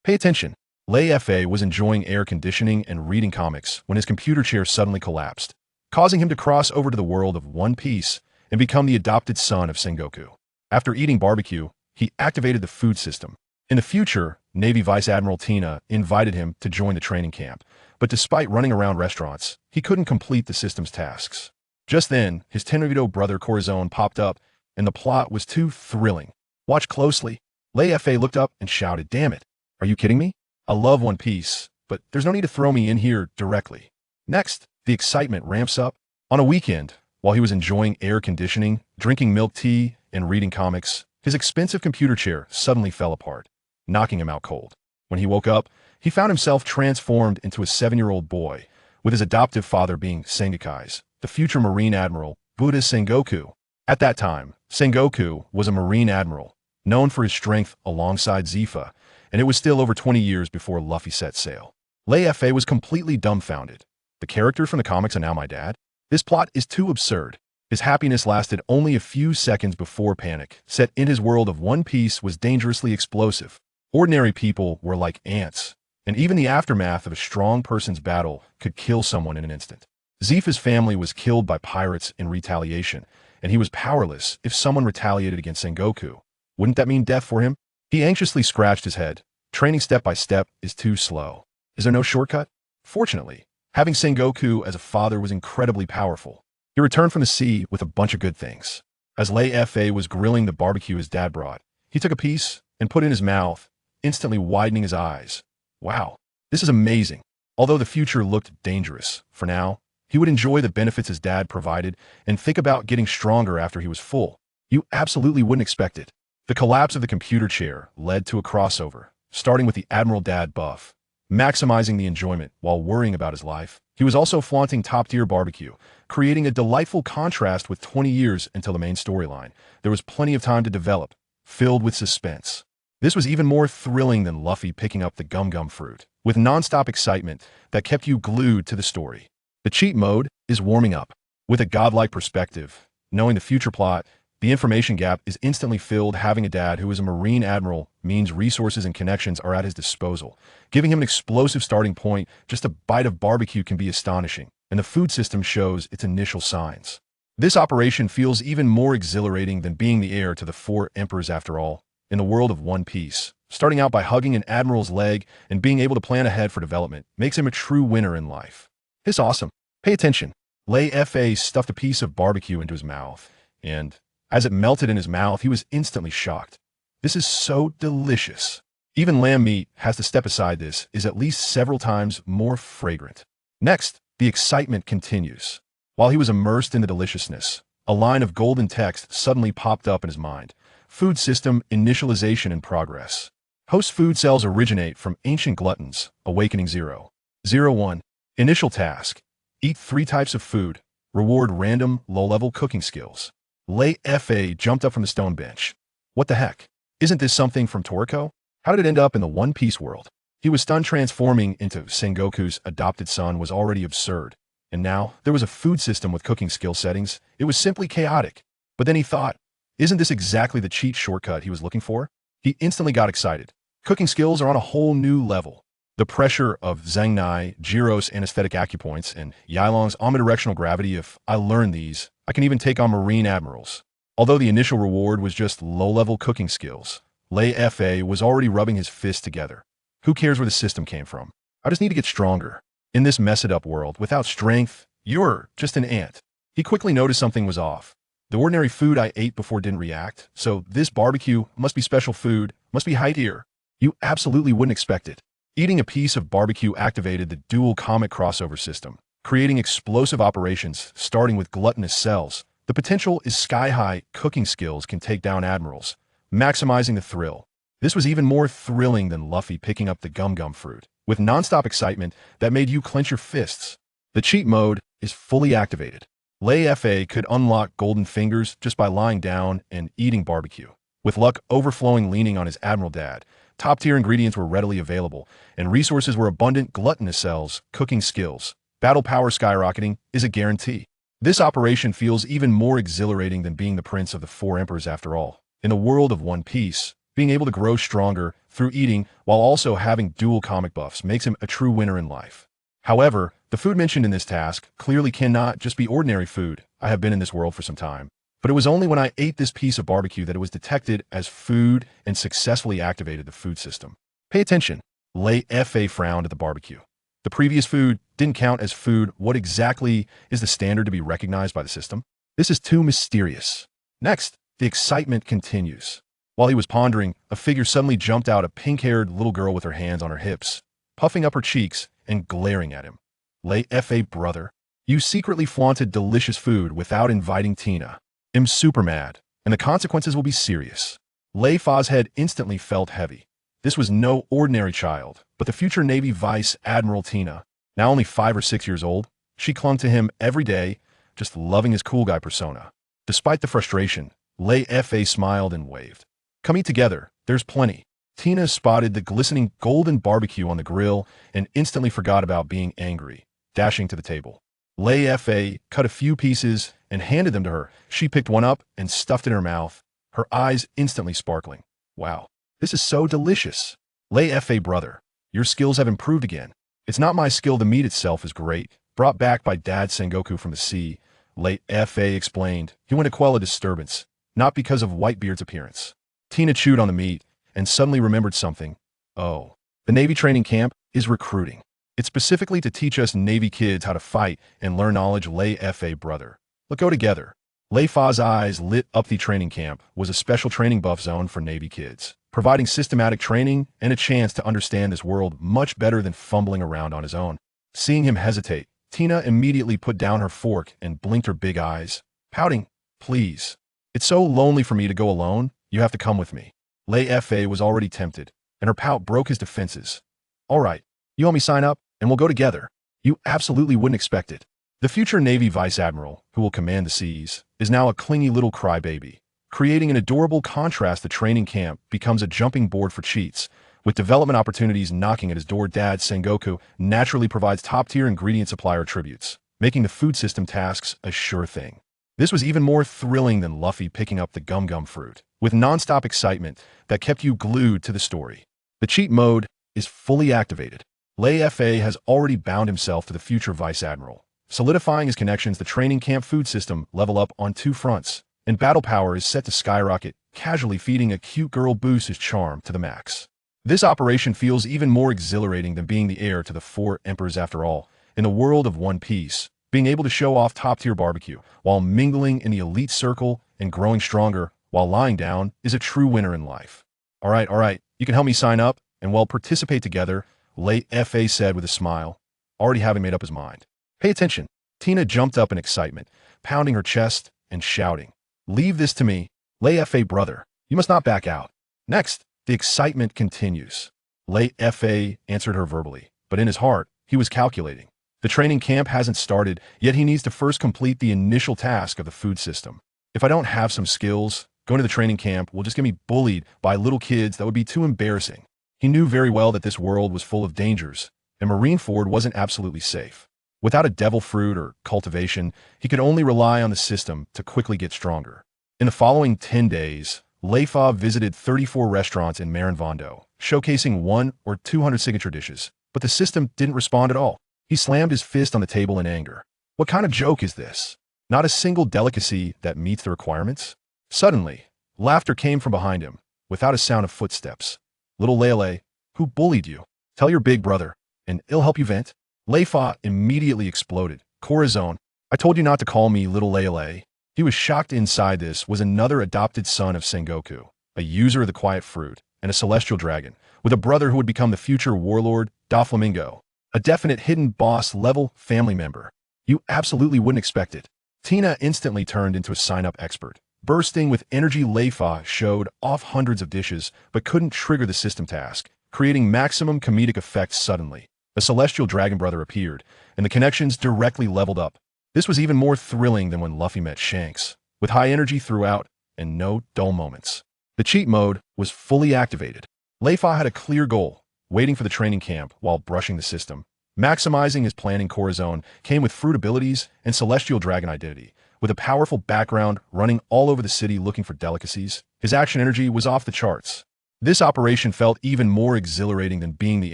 Pay attention. Leifa was enjoying air conditioning and reading comics when his computer chair suddenly collapsed, causing him to cross over to the world of One Piece and become the adopted son of Sengoku. After eating barbecue, he activated the food system. In the future, Navy Vice Admiral Tina invited him to join the training camp, but despite running around restaurants, he couldn't complete the system's tasks. Just then, his Tenryudo brother Corazon popped up, and the plot was too thrilling. Watch closely. Leifa looked up and shouted, "Damn it! Are you kidding me? I love One Piece, but there's no need to throw me in here directly." Next, the excitement ramps up. On a weekend, while he was enjoying air conditioning, drinking milk tea, and reading comics, his expensive computer chair suddenly fell apart, knocking him out cold. When he woke up, he found himself transformed into a 7-year-old boy, with his adoptive father being Sengoku's, the future Marine Admiral, Buddha's Sengoku. At that time, Sengoku was a Marine Admiral, known for his strength alongside Leifa, and it was still over 20 years before Luffy set sail. Leifa was completely dumbfounded. The characters from the comics are now my dad? This plot is too absurd. His happiness lasted only a few seconds before panic set in his world of One Piece was dangerously explosive. Ordinary people were like ants, and even the aftermath of a strong person's battle could kill someone in an instant. Leifa's family was killed by pirates in retaliation, and he was powerless if someone retaliated against Sengoku. Wouldn't that mean death for him? He anxiously scratched his head. Training step by step is too slow. Is there no shortcut? Fortunately, having Sengoku as a father was incredibly powerful. He returned from the sea with a bunch of good things. As Leifa was grilling the barbecue his dad brought, he took a piece and put it in his mouth, instantly widening his eyes. Wow, this is amazing. Although the future looked dangerous, for now, he would enjoy the benefits his dad provided and think about getting stronger after he was full. You absolutely wouldn't expect it. The collapse of the computer chair led to a crossover, starting with the Admiral Dad buff, maximizing the enjoyment while worrying about his life. He was also flaunting top-tier barbecue, creating a delightful contrast with 20 years until the main storyline. There was plenty of time to develop, filled with suspense. This was even more thrilling than Luffy picking up the gum-gum fruit, with non-stop excitement that kept you glued to the story. The cheat mode is warming up. With a godlike perspective, knowing the future plot, the information gap is instantly filled. Having a dad who is a Marine Admiral means resources and connections are at his disposal, giving him an explosive starting point. Just a bite of barbecue can be astonishing, and the food system shows its initial signs. This operation feels even more exhilarating than being the heir to the 4 emperors after all. In the world of One Piece, starting out by hugging an admiral's leg and being able to plan ahead for development makes him a true winner in life. It's awesome. Pay attention. Leifa stuffed a piece of barbecue into his mouth, and as it melted in his mouth, he was instantly shocked. This is so delicious. Even lamb meat has to step aside. This is at least several times more fragrant. Next, the excitement continues. While he was immersed in the deliciousness, a line of golden text suddenly popped up in his mind. Food system initialization in progress. Host food cells originate from ancient gluttons. Awakening 001. Initial task. Eat 3 types of food. Reward random, low-level cooking skills. Leifa jumped up from the stone bench. What the heck? Isn't this something from Toriko? How did it end up in the One Piece world? He was stunned. Transforming into Sengoku's adopted son was already absurd. And now, there was a food system with cooking skill settings. It was simply chaotic. But then he thought, isn't this exactly the cheat shortcut he was looking for? He instantly got excited. Cooking skills are on a whole new level. The pressure of Zangnai, Jiro's anesthetic acupoints, and Yailong's omnidirectional gravity. If I learn these, I can even take on Marine Admirals. Although the initial reward was just low-level cooking skills, Leifa was already rubbing his fists together. Who cares where the system came from? I just need to get stronger. In this messed-up world, without strength, you're just an ant. He quickly noticed something was off. The ordinary food I ate before didn't react, so this barbecue must be special food, must be high tier. You absolutely wouldn't expect it. Eating a piece of barbecue activated the dual comet crossover system, creating explosive operations starting with gluttonous cells. The potential is sky-high. Cooking skills can take down admirals, maximizing the thrill. This was even more thrilling than Luffy picking up the gum-gum fruit, with non-stop excitement that made you clench your fists. The cheat mode is fully activated. Leifa could unlock golden fingers just by lying down and eating barbecue. With luck overflowing, leaning on his Admiral Dad, top-tier ingredients were readily available, and resources were abundant. Gluttonous cells, cooking skills, battle power skyrocketing is a guarantee. This operation feels even more exhilarating than being the prince of the 4 emperors after all. In the world of One Piece, being able to grow stronger through eating while also having dual comic buffs makes him a true winner in life. However, the food mentioned in this task clearly cannot just be ordinary food. I have been in this world for some time, but it was only when I ate this piece of barbecue that it was detected as food and successfully activated the food system. Pay attention. Leifa frowned at the barbecue. The previous food didn't count as food. What exactly is the standard to be recognized by the system? This is too mysterious. Next, the excitement continues. While he was pondering, a figure suddenly jumped out, a pink-haired little girl with her hands on her hips, puffing up her cheeks and glaring at him. Leifa, brother, you secretly flaunted delicious food without inviting Tina. I'm super mad, and the consequences will be serious. Leifa's head instantly felt heavy. This was no ordinary child, but the future Navy Vice Admiral Tina. Now only 5 or 6 years old, she clung to him every day, just loving his cool guy persona. Despite the frustration, Leifa smiled and waved. Come eat together, there's plenty. Tina spotted the glistening golden barbecue on the grill and instantly forgot about being angry, dashing to the table. Leifa cut a few pieces and handed them to her. She picked one up and stuffed it in her mouth, her eyes instantly sparkling. Wow, this is so delicious. Leifa, brother, your skills have improved again. It's not my skill, the meat itself is great. Brought back by Dad Sengoku from the sea, Leifa explained. He went to quell a disturbance, not because of Whitebeard's appearance. Tina chewed on the meat and suddenly remembered something. Oh, the Navy training camp is recruiting. It's specifically to teach us Navy kids how to fight and learn knowledge. Leifa, brother, let's go together. Leifa's eyes lit up. The training camp was a special training buff zone for Navy kids, providing systematic training and a chance to understand this world much better than fumbling around on his own. Seeing him hesitate, Tina immediately put down her fork and blinked her big eyes, pouting, please. It's so lonely for me to go alone. You have to come with me. Leifa was already tempted, and her pout broke his defenses. All right, you help me sign up, and we'll go together. You absolutely wouldn't expect it. The future Navy Vice Admiral, who will command the seas, is now a clingy little crybaby. Creating an adorable contrast, the training camp becomes a jumping board for cheats. With development opportunities knocking at his door, Dad Sengoku naturally provides top-tier ingredient supplier attributes, making the food system tasks a sure thing. This was even more thrilling than Luffy picking up the gum-gum fruit, with non-stop excitement that kept you glued to the story. The cheat mode is fully activated. Leifa has already bound himself to the future Vice Admiral, solidifying his connections. The training camp food system level up on 2 fronts, and battle power is set to skyrocket. Casually feeding a cute girl boosts his charm to the max. This operation feels even more exhilarating than being the heir to the 4 emperors. After all, in the world of One Piece, being able to show off top-tier barbecue while mingling in the elite circle and growing stronger while lying down is a true winner in life. All right, you can help me sign up and we'll participate together, Leifa said with a smile, already having made up his mind. Pay attention. Tina jumped up in excitement, pounding her chest and shouting, leave this to me. Leifa, brother, you must not back out. Next, the excitement continues. Leifa answered her verbally, but in his heart, he was calculating. The training camp hasn't started, yet he needs to first complete the initial task of the food system. If I don't have some skills, going to the training camp will just get me bullied by little kids. That would be too embarrassing. He knew very well that this world was full of dangers, and Marineford wasn't absolutely safe. Without a devil fruit or cultivation, he could only rely on the system to quickly get stronger. In the following 10 days, Leifa visited 34 restaurants in Marinvondo, showcasing 100 or 200 signature dishes, but the system didn't respond at all. He slammed his fist on the table in anger. What kind of joke is this? Not a single delicacy that meets the requirements? Suddenly, laughter came from behind him, without a sound of footsteps. Little Lele, who bullied you? Tell your big brother, and he'll help you vent. Leifa immediately exploded. Corazon, I told you not to call me Little Lele. He was shocked. Inside this was another adopted son of Sengoku, a user of the quiet fruit, and a celestial dragon, with a brother who would become the future warlord, Doflamingo, a definite hidden boss-level family member. You absolutely wouldn't expect it. Tina instantly turned into a sign-up expert. Bursting with energy, Leifa showed off hundreds of dishes, but couldn't trigger the system task, creating maximum comedic effect. Suddenly, a celestial dragon brother appeared, and the connections directly leveled up. This was even more thrilling than when Luffy met Shanks, with high energy throughout and no dull moments. The cheat mode was fully activated. Leifa had a clear goal, waiting for the training camp while brushing the system. Maximizing his planning, Corazon came with fruit abilities and celestial dragon identity, with a powerful background running all over the city looking for delicacies. His action energy was off the charts. This operation felt even more exhilarating than being the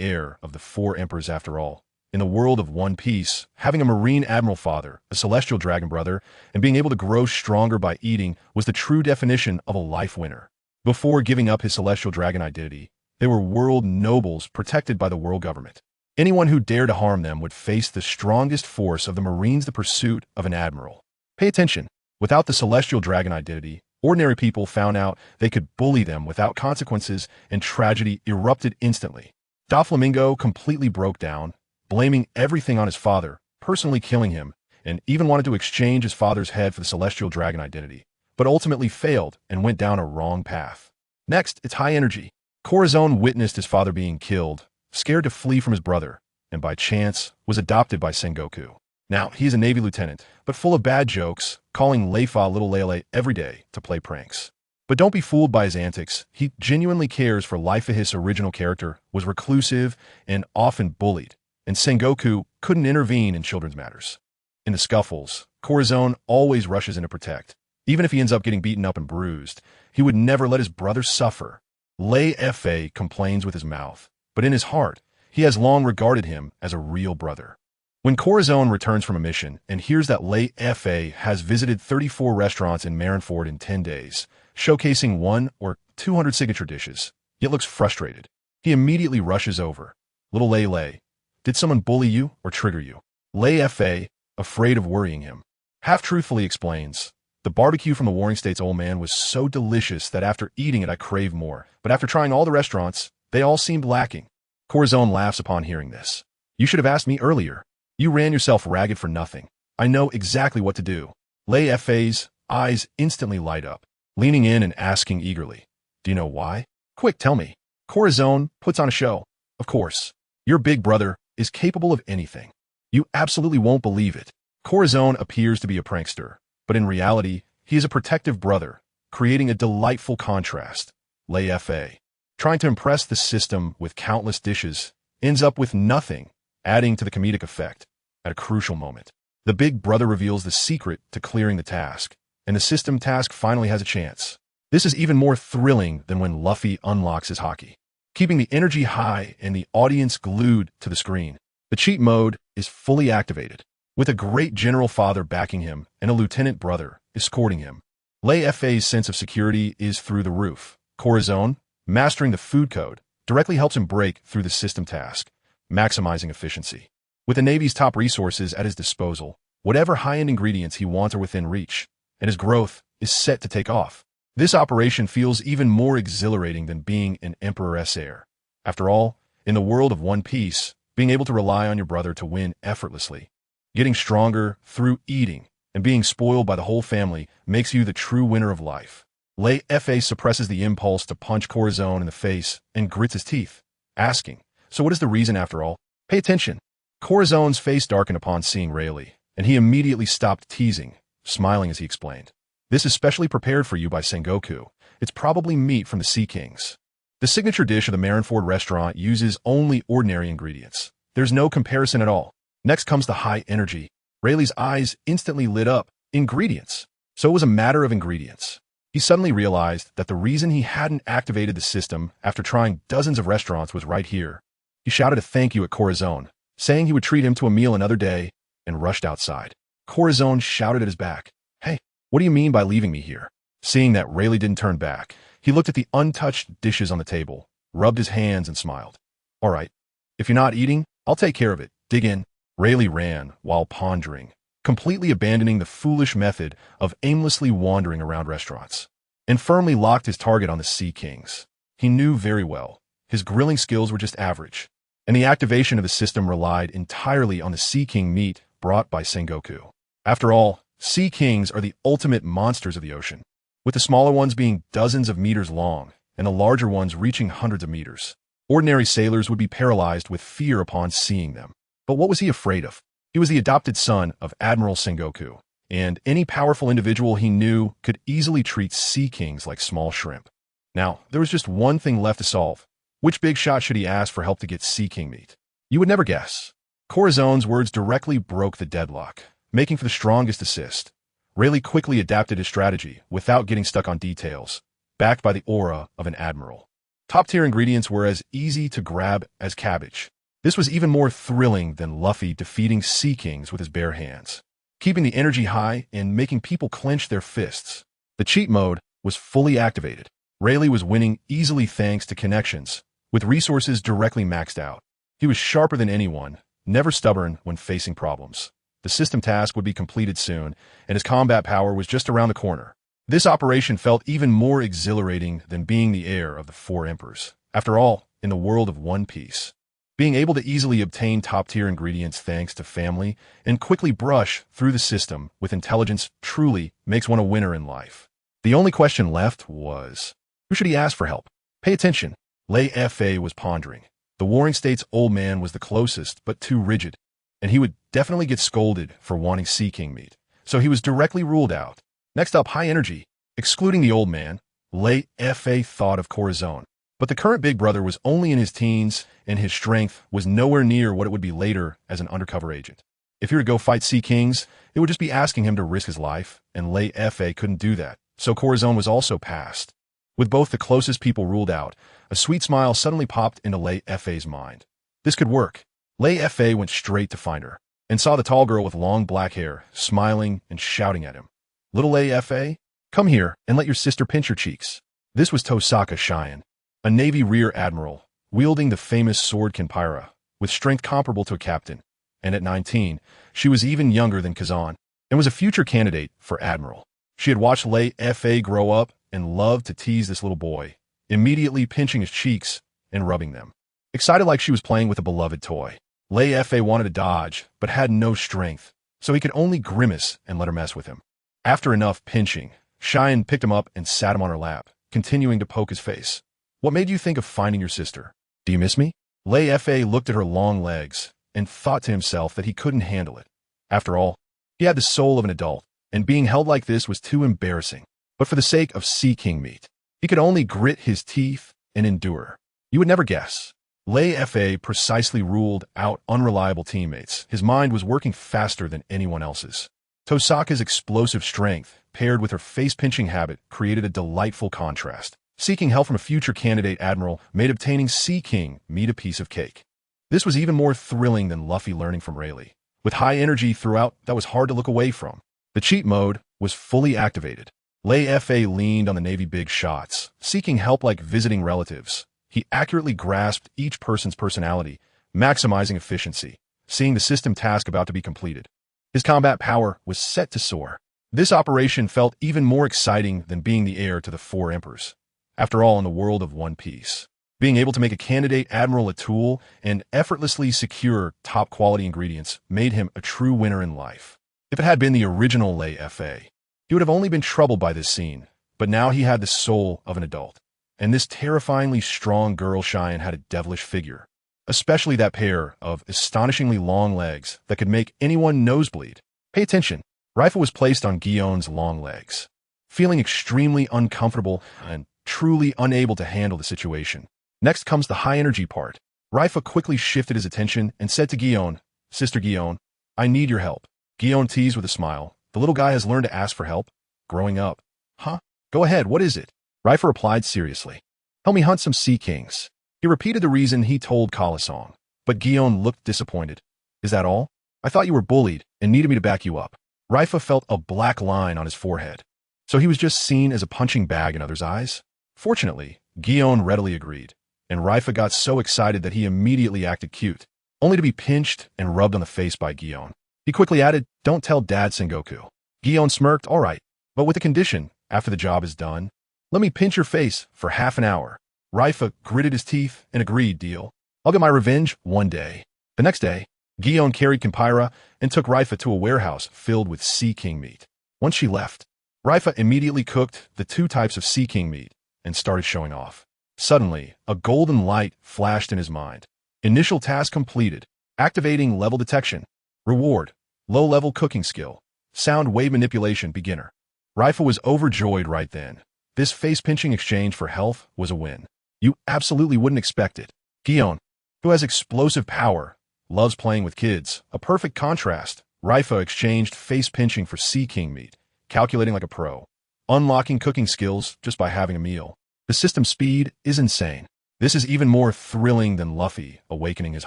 heir of the four emperors after all. In the world of One Piece, having a Marine Admiral father, a Celestial Dragon brother, and being able to grow stronger by eating was the true definition of a life winner. Before giving up his Celestial Dragon identity, they were world nobles protected by the world government. Anyone who dared to harm them would face the strongest force of the Marines, the pursuit of an admiral. Pay attention. Without the Celestial Dragon identity, ordinary people found out they could bully them without consequences, and tragedy erupted instantly. Doflamingo completely broke down, blaming everything on his father, personally killing him, and even wanted to exchange his father's head for the Celestial Dragon identity, but ultimately failed and went down a wrong path. Next, it's high energy. Corazon witnessed his father being killed, scared to flee from his brother, and by chance was adopted by Sengoku. Now, he's a Navy lieutenant, but full of bad jokes, calling Leifa Little Lele every day to play pranks. But don't be fooled by his antics. He genuinely cares for Leifa. His original character was reclusive and often bullied, and Sengoku couldn't intervene in children's matters. In the scuffles, Corazon always rushes in to protect. Even if he ends up getting beaten up and bruised, he would never let his brother suffer. Leifa complains with his mouth, but in his heart, he has long regarded him as a real brother. When Corazon returns from a mission and hears that Leifa has visited 34 restaurants in Marineford in 10 days, showcasing 100 or 200 signature dishes, yet looks frustrated, he immediately rushes over. Little Lele, did someone bully you or trigger you? Leifa, afraid of worrying him, half-truthfully explains, the barbecue from the Warring States old man was so delicious that after eating it I craved more, but after trying all the restaurants, they all seemed lacking. Corazon laughs upon hearing this. You should have asked me earlier. You ran yourself ragged for nothing. I know exactly what to do. Leifa's eyes instantly light up, leaning in and asking eagerly, do you know why? Quick, tell me. Corazon puts on a show. Of course. Your big brother is capable of anything. You absolutely won't believe it. Corazon appears to be a prankster, but in reality, he is a protective brother, creating a delightful contrast. Leifa, trying to impress the system with countless dishes, ends up with nothing, adding to the comedic effect. At a crucial moment, the big brother reveals the secret to clearing the task, and the system task finally has a chance. This is even more thrilling than when Luffy unlocks his haki, keeping the energy high and the audience glued to the screen. The cheat mode is fully activated, with a great general father backing him and a lieutenant brother escorting him. Leifa's sense of security is through the roof. Corazon, mastering the food code, directly helps him break through the system task, maximizing efficiency. With the Navy's top resources at his disposal, whatever high-end ingredients he wants are within reach, and his growth is set to take off. This operation feels even more exhilarating than being an Emperor's heir. After all, in the world of One Piece, being able to rely on your brother to win effortlessly, getting stronger through eating, and being spoiled by the whole family makes you the true winner of life. Leifa suppresses the impulse to punch Corazon in the face and grits his teeth, asking, so what is the reason after all? Pay attention. Corazon's face darkened upon seeing Rayleigh, and he immediately stopped teasing, smiling as he explained. This is specially prepared for you by Sengoku. It's probably meat from the Sea Kings. The signature dish of the Marineford restaurant uses only ordinary ingredients. There's no comparison at all. Next comes the high energy. Rayleigh's eyes instantly lit up. Ingredients. So it was a matter of ingredients. He suddenly realized that the reason he hadn't activated the system after trying dozens of restaurants was right here. He shouted a thank you at Corazon, saying he would treat him to a meal another day, and rushed outside. Corazon shouted at his back, hey, what do you mean by leaving me here? Seeing that Rayleigh didn't turn back, he looked at the untouched dishes on the table, rubbed his hands and smiled. All right, if you're not eating, I'll take care of it. Dig in. Rayleigh ran while pondering, completely abandoning the foolish method of aimlessly wandering around restaurants, and firmly locked his target on the Sea Kings. He knew very well his grilling skills were just average, and the activation of the system relied entirely on the Sea King meat brought by Sengoku. After all, Sea Kings are the ultimate monsters of the ocean, with the smaller ones being dozens of meters long and the larger ones reaching hundreds of meters. Ordinary sailors would be paralyzed with fear upon seeing them. But what was he afraid of? He was the adopted son of Admiral Sengoku, and any powerful individual he knew could easily treat Sea Kings like small shrimp. Now, there was just one thing left to solve. Which big shot should he ask for help to get Sea King meat? You would never guess. Corazon's words directly broke the deadlock, making for the strongest assist. Rayleigh quickly adapted his strategy without getting stuck on details, backed by the aura of an admiral. Top-tier ingredients were as easy to grab as cabbage. This was even more thrilling than Luffy defeating Sea Kings with his bare hands, keeping the energy high and making people clench their fists. The cheat mode was fully activated. Rayleigh was winning easily thanks to connections, with resources directly maxed out. He was sharper than anyone, never stubborn when facing problems. The system task would be completed soon, and his combat power was just around the corner. This operation felt even more exhilarating than being the heir of the Four Emperors. After all, in the world of One Piece, being able to easily obtain top-tier ingredients thanks to family and quickly brush through the system with intelligence truly makes one a winner in life. The only question left was, who should he ask for help? Pay attention. Leifa was pondering. The Warring States old man was the closest, but too rigid, and he would definitely get scolded for wanting Sea King meat, so he was directly ruled out. Next up, high energy. Excluding the old man, Leifa thought of Corazon. But the current big brother was only in his teens, and his strength was nowhere near what it would be later as an undercover agent. If he were to go fight Sea Kings, it would just be asking him to risk his life, and Leifa couldn't do that, so Corazon was also passed. With both the closest people ruled out, a sweet smile suddenly popped into Leifa's mind. This could work. Leifa went straight to find her, and saw the tall girl with long black hair, smiling and shouting at him. Little Leifa, come here and let your sister pinch your cheeks. This was Tosaka Cheyenne, a Navy rear admiral, wielding the famous sword Kenpyra, with strength comparable to a captain, and at 19, she was even younger than Kazan, and was a future candidate for admiral. She had watched Leifa grow up and loved to tease this little boy, immediately pinching his cheeks and rubbing them. Excited like she was playing with a beloved toy, Leifa wanted to dodge, but had no strength, so he could only grimace and let her mess with him. After enough pinching, Cheyenne picked him up and sat him on her lap, continuing to poke his face. What made you think of finding your sister? Do you miss me? Leifa looked at her long legs and thought to himself that he couldn't handle it. After all, he had the soul of an adult, and being held like this was too embarrassing. But for the sake of Sea King meat, he could only grit his teeth and endure. You would never guess. Leifa precisely ruled out unreliable teammates. His mind was working faster than anyone else's. Tosaka's explosive strength, paired with her face-pinching habit, created a delightful contrast. Seeking help from a future candidate admiral made obtaining Sea King meat a piece of cake. This was even more thrilling than Luffy learning from Rayleigh. With high energy throughout that was hard to look away from. The cheat mode was fully activated. Leifa leaned on the Navy big shots, seeking help like visiting relatives. He accurately grasped each person's personality, maximizing efficiency, seeing the system task about to be completed. His combat power was set to soar. This operation felt even more exciting than being the heir to the Four Emperors. After all, in the world of One Piece, being able to make a candidate admiral a tool and effortlessly secure top-quality ingredients made him a true winner in life. If it had been the original Leifa, he would have only been troubled by this scene, but now he had the soul of an adult. And this terrifyingly strong girl Cheyenne had a devilish figure, especially that pair of astonishingly long legs that could make anyone nosebleed. Pay attention. Leifa was placed on Gion's long legs, feeling extremely uncomfortable and truly unable to handle the situation. Next comes the high-energy part. Leifa quickly shifted his attention and said to Gion, Sister Gion, I need your help. Gion teased with a smile. The little guy has learned to ask for help. Growing up. Huh? Go ahead, what is it? Leifa replied seriously. Help me hunt some Sea Kings. He repeated the reason he told Kalasong, but Gion looked disappointed. Is that all? I thought you were bullied and needed me to back you up. Leifa felt a black line on his forehead. So he was just seen as a punching bag in others' eyes? Fortunately, Gion readily agreed, and Leifa got so excited that he immediately acted cute, only to be pinched and rubbed on the face by Gion. He quickly added, Don't tell Dad, Sengoku. Gion smirked, all right, but with a condition, after the job is done, let me pinch your face for half an hour. Leifa gritted his teeth and agreed, deal. I'll get my revenge one day. The next day, Gion carried Kenpyra and took Leifa to a warehouse filled with Sea King meat. Once she left, Leifa immediately cooked the 2 types of Sea King meat and started showing off. Suddenly, a golden light flashed in his mind. Initial task completed. Activating level detection. Reward. Low-level cooking skill. Sound wave manipulation beginner. Leifa was overjoyed right then. This face-pinching exchange for health was a win. You absolutely wouldn't expect it. Gion, who has explosive power, loves playing with kids. A perfect contrast. Leifa exchanged face-pinching for Sea King meat, calculating like a pro. Unlocking cooking skills just by having a meal. The system speed is insane. This is even more thrilling than Luffy awakening his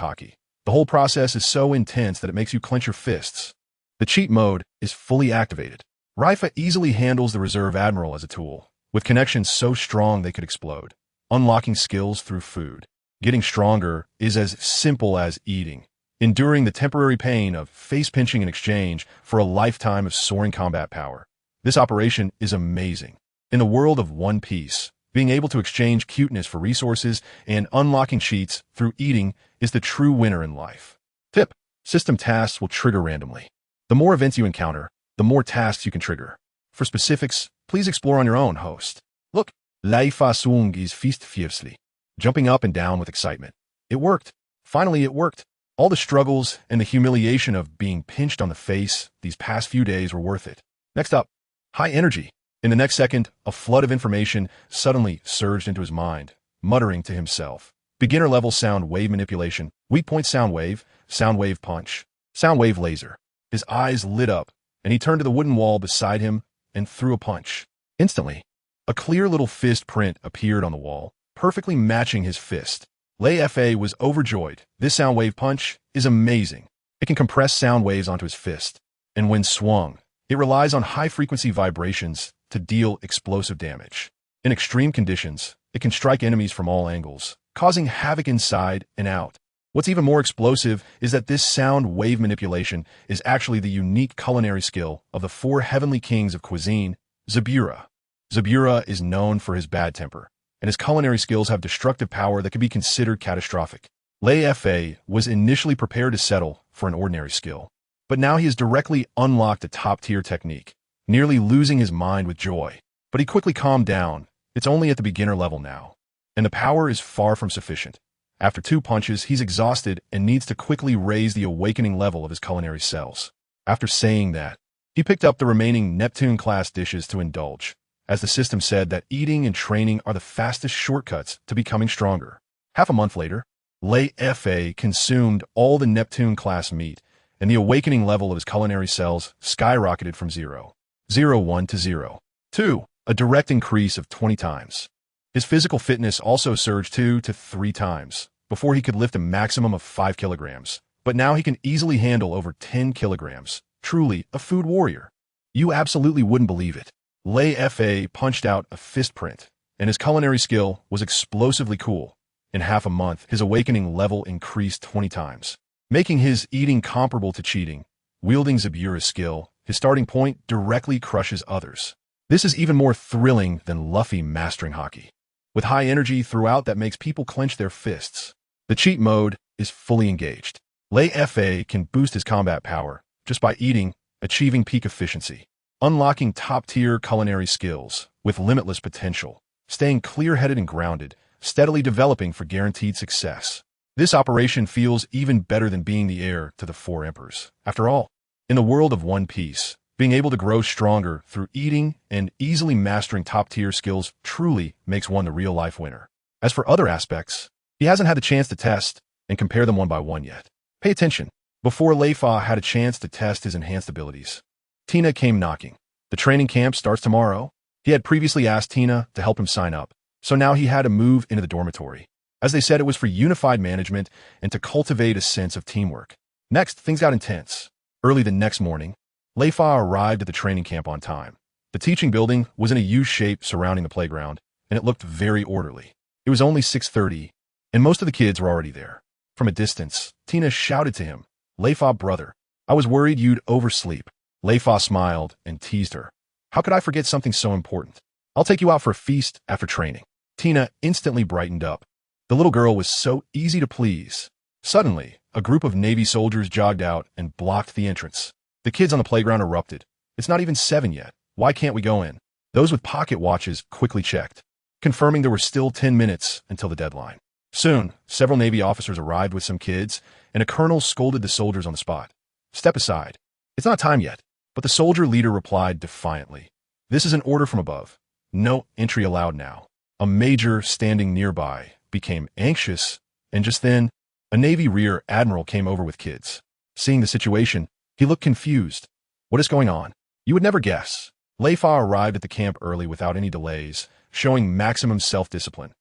haki. The whole process is so intense that it makes you clench your fists. The cheat mode is fully activated. Leifa easily handles the Reserve Admiral as a tool, with connections so strong they could explode. Unlocking skills through food. Getting stronger is as simple as eating. Enduring the temporary pain of face-pinching in exchange for a lifetime of soaring combat power. This operation is amazing. In the world of One Piece, being able to exchange cuteness for resources and unlocking cheats through eating is the true winner in life. Tip: system tasks will trigger randomly. The more events you encounter, the more tasks you can trigger. For specifics, please explore on your own, host. Look, Leifa swung is feast fiercely, jumping up and down with excitement. It worked. Finally, it worked. All the struggles and the humiliation of being pinched on the face these past few days were worth it. Next up, high energy. In the next second, a flood of information suddenly surged into his mind, muttering to himself. Beginner level sound wave manipulation, weak point sound wave punch, sound wave laser. His eyes lit up, and he turned to the wooden wall beside him and threw a punch. Instantly, a clear little fist print appeared on the wall, perfectly matching his fist. Leifa was overjoyed. This sound wave punch is amazing. It can compress sound waves onto his fist, and when swung, it relies on high-frequency vibrations to deal explosive damage. In extreme conditions, it can strike enemies from all angles, causing havoc inside and out. What's even more explosive is that this sound wave manipulation is actually the unique culinary skill of the 4 heavenly kings of cuisine, Zabura. Zabura is known for his bad temper, and his culinary skills have destructive power that could be considered catastrophic. Leifa was initially prepared to settle for an ordinary skill, but now he has directly unlocked a top-tier technique, nearly losing his mind with joy. But he quickly calmed down. It's only at the beginner level now, and the power is far from sufficient. After 2 punches, he's exhausted and needs to quickly raise the awakening level of his culinary cells. After saying that, he picked up the remaining Neptune-class dishes to indulge, as the system said that eating and training are the fastest shortcuts to becoming stronger. Half a month later, Leifa consumed all the Neptune-class meat, and the awakening level of his culinary cells skyrocketed from 0.01 to 0.2, a direct increase of 20 times. His physical fitness also surged 2 to 3 times. Before he could lift a maximum of 5 kilograms, but now he can easily handle over 10 kilograms. Truly a food warrior. You absolutely wouldn't believe it. Leifa punched out a fist print, and his culinary skill was explosively cool. In half a month, his awakening level increased 20 times, making his eating comparable to cheating. Wielding Zabura's skill, his starting point directly crushes others. This is even more thrilling than Luffy mastering haki, with high energy throughout that makes people clench their fists. The cheat mode is fully engaged. Leifa can boost his combat power just by eating, achieving peak efficiency, unlocking top-tier culinary skills with limitless potential, staying clear-headed and grounded, steadily developing for guaranteed success. This operation feels even better than being the heir to the 4 emperors. After all, in the world of One Piece, being able to grow stronger through eating and easily mastering top-tier skills truly makes one the real-life winner. As for other aspects, he hasn't had the chance to test and compare them one by one yet. Pay attention. Before Leifa had a chance to test his enhanced abilities, Tina came knocking. The training camp starts tomorrow. He had previously asked Tina to help him sign up, so now he had to move into the dormitory. As they said, it was for unified management and to cultivate a sense of teamwork. Next, things got intense. Early the next morning, Leifa arrived at the training camp on time. The teaching building was in a U shape surrounding the playground, and it looked very orderly. It was only 6:30, and most of the kids were already there. From a distance, Tina shouted to him, "Leifa, brother, I was worried you'd oversleep." Leifa smiled and teased her. "How could I forget something so important? I'll take you out for a feast after training." Tina instantly brightened up. The little girl was so easy to please. Suddenly, a group of Navy soldiers jogged out and blocked the entrance. The kids on the playground erupted. "It's not even 7 yet. Why can't we go in?" Those with pocket watches quickly checked, confirming there were still 10 minutes until the deadline. Soon, several Navy officers arrived with some kids, and a colonel scolded the soldiers on the spot. "Step aside. It's not time yet." But the soldier leader replied defiantly, "This is an order from above. No entry allowed now." A major standing nearby became anxious, and just then, a Navy rear admiral came over with kids. Seeing the situation, he looked confused. "What is going on?" You would never guess. Leifa arrived at the camp early without any delays, showing maximum self-discipline.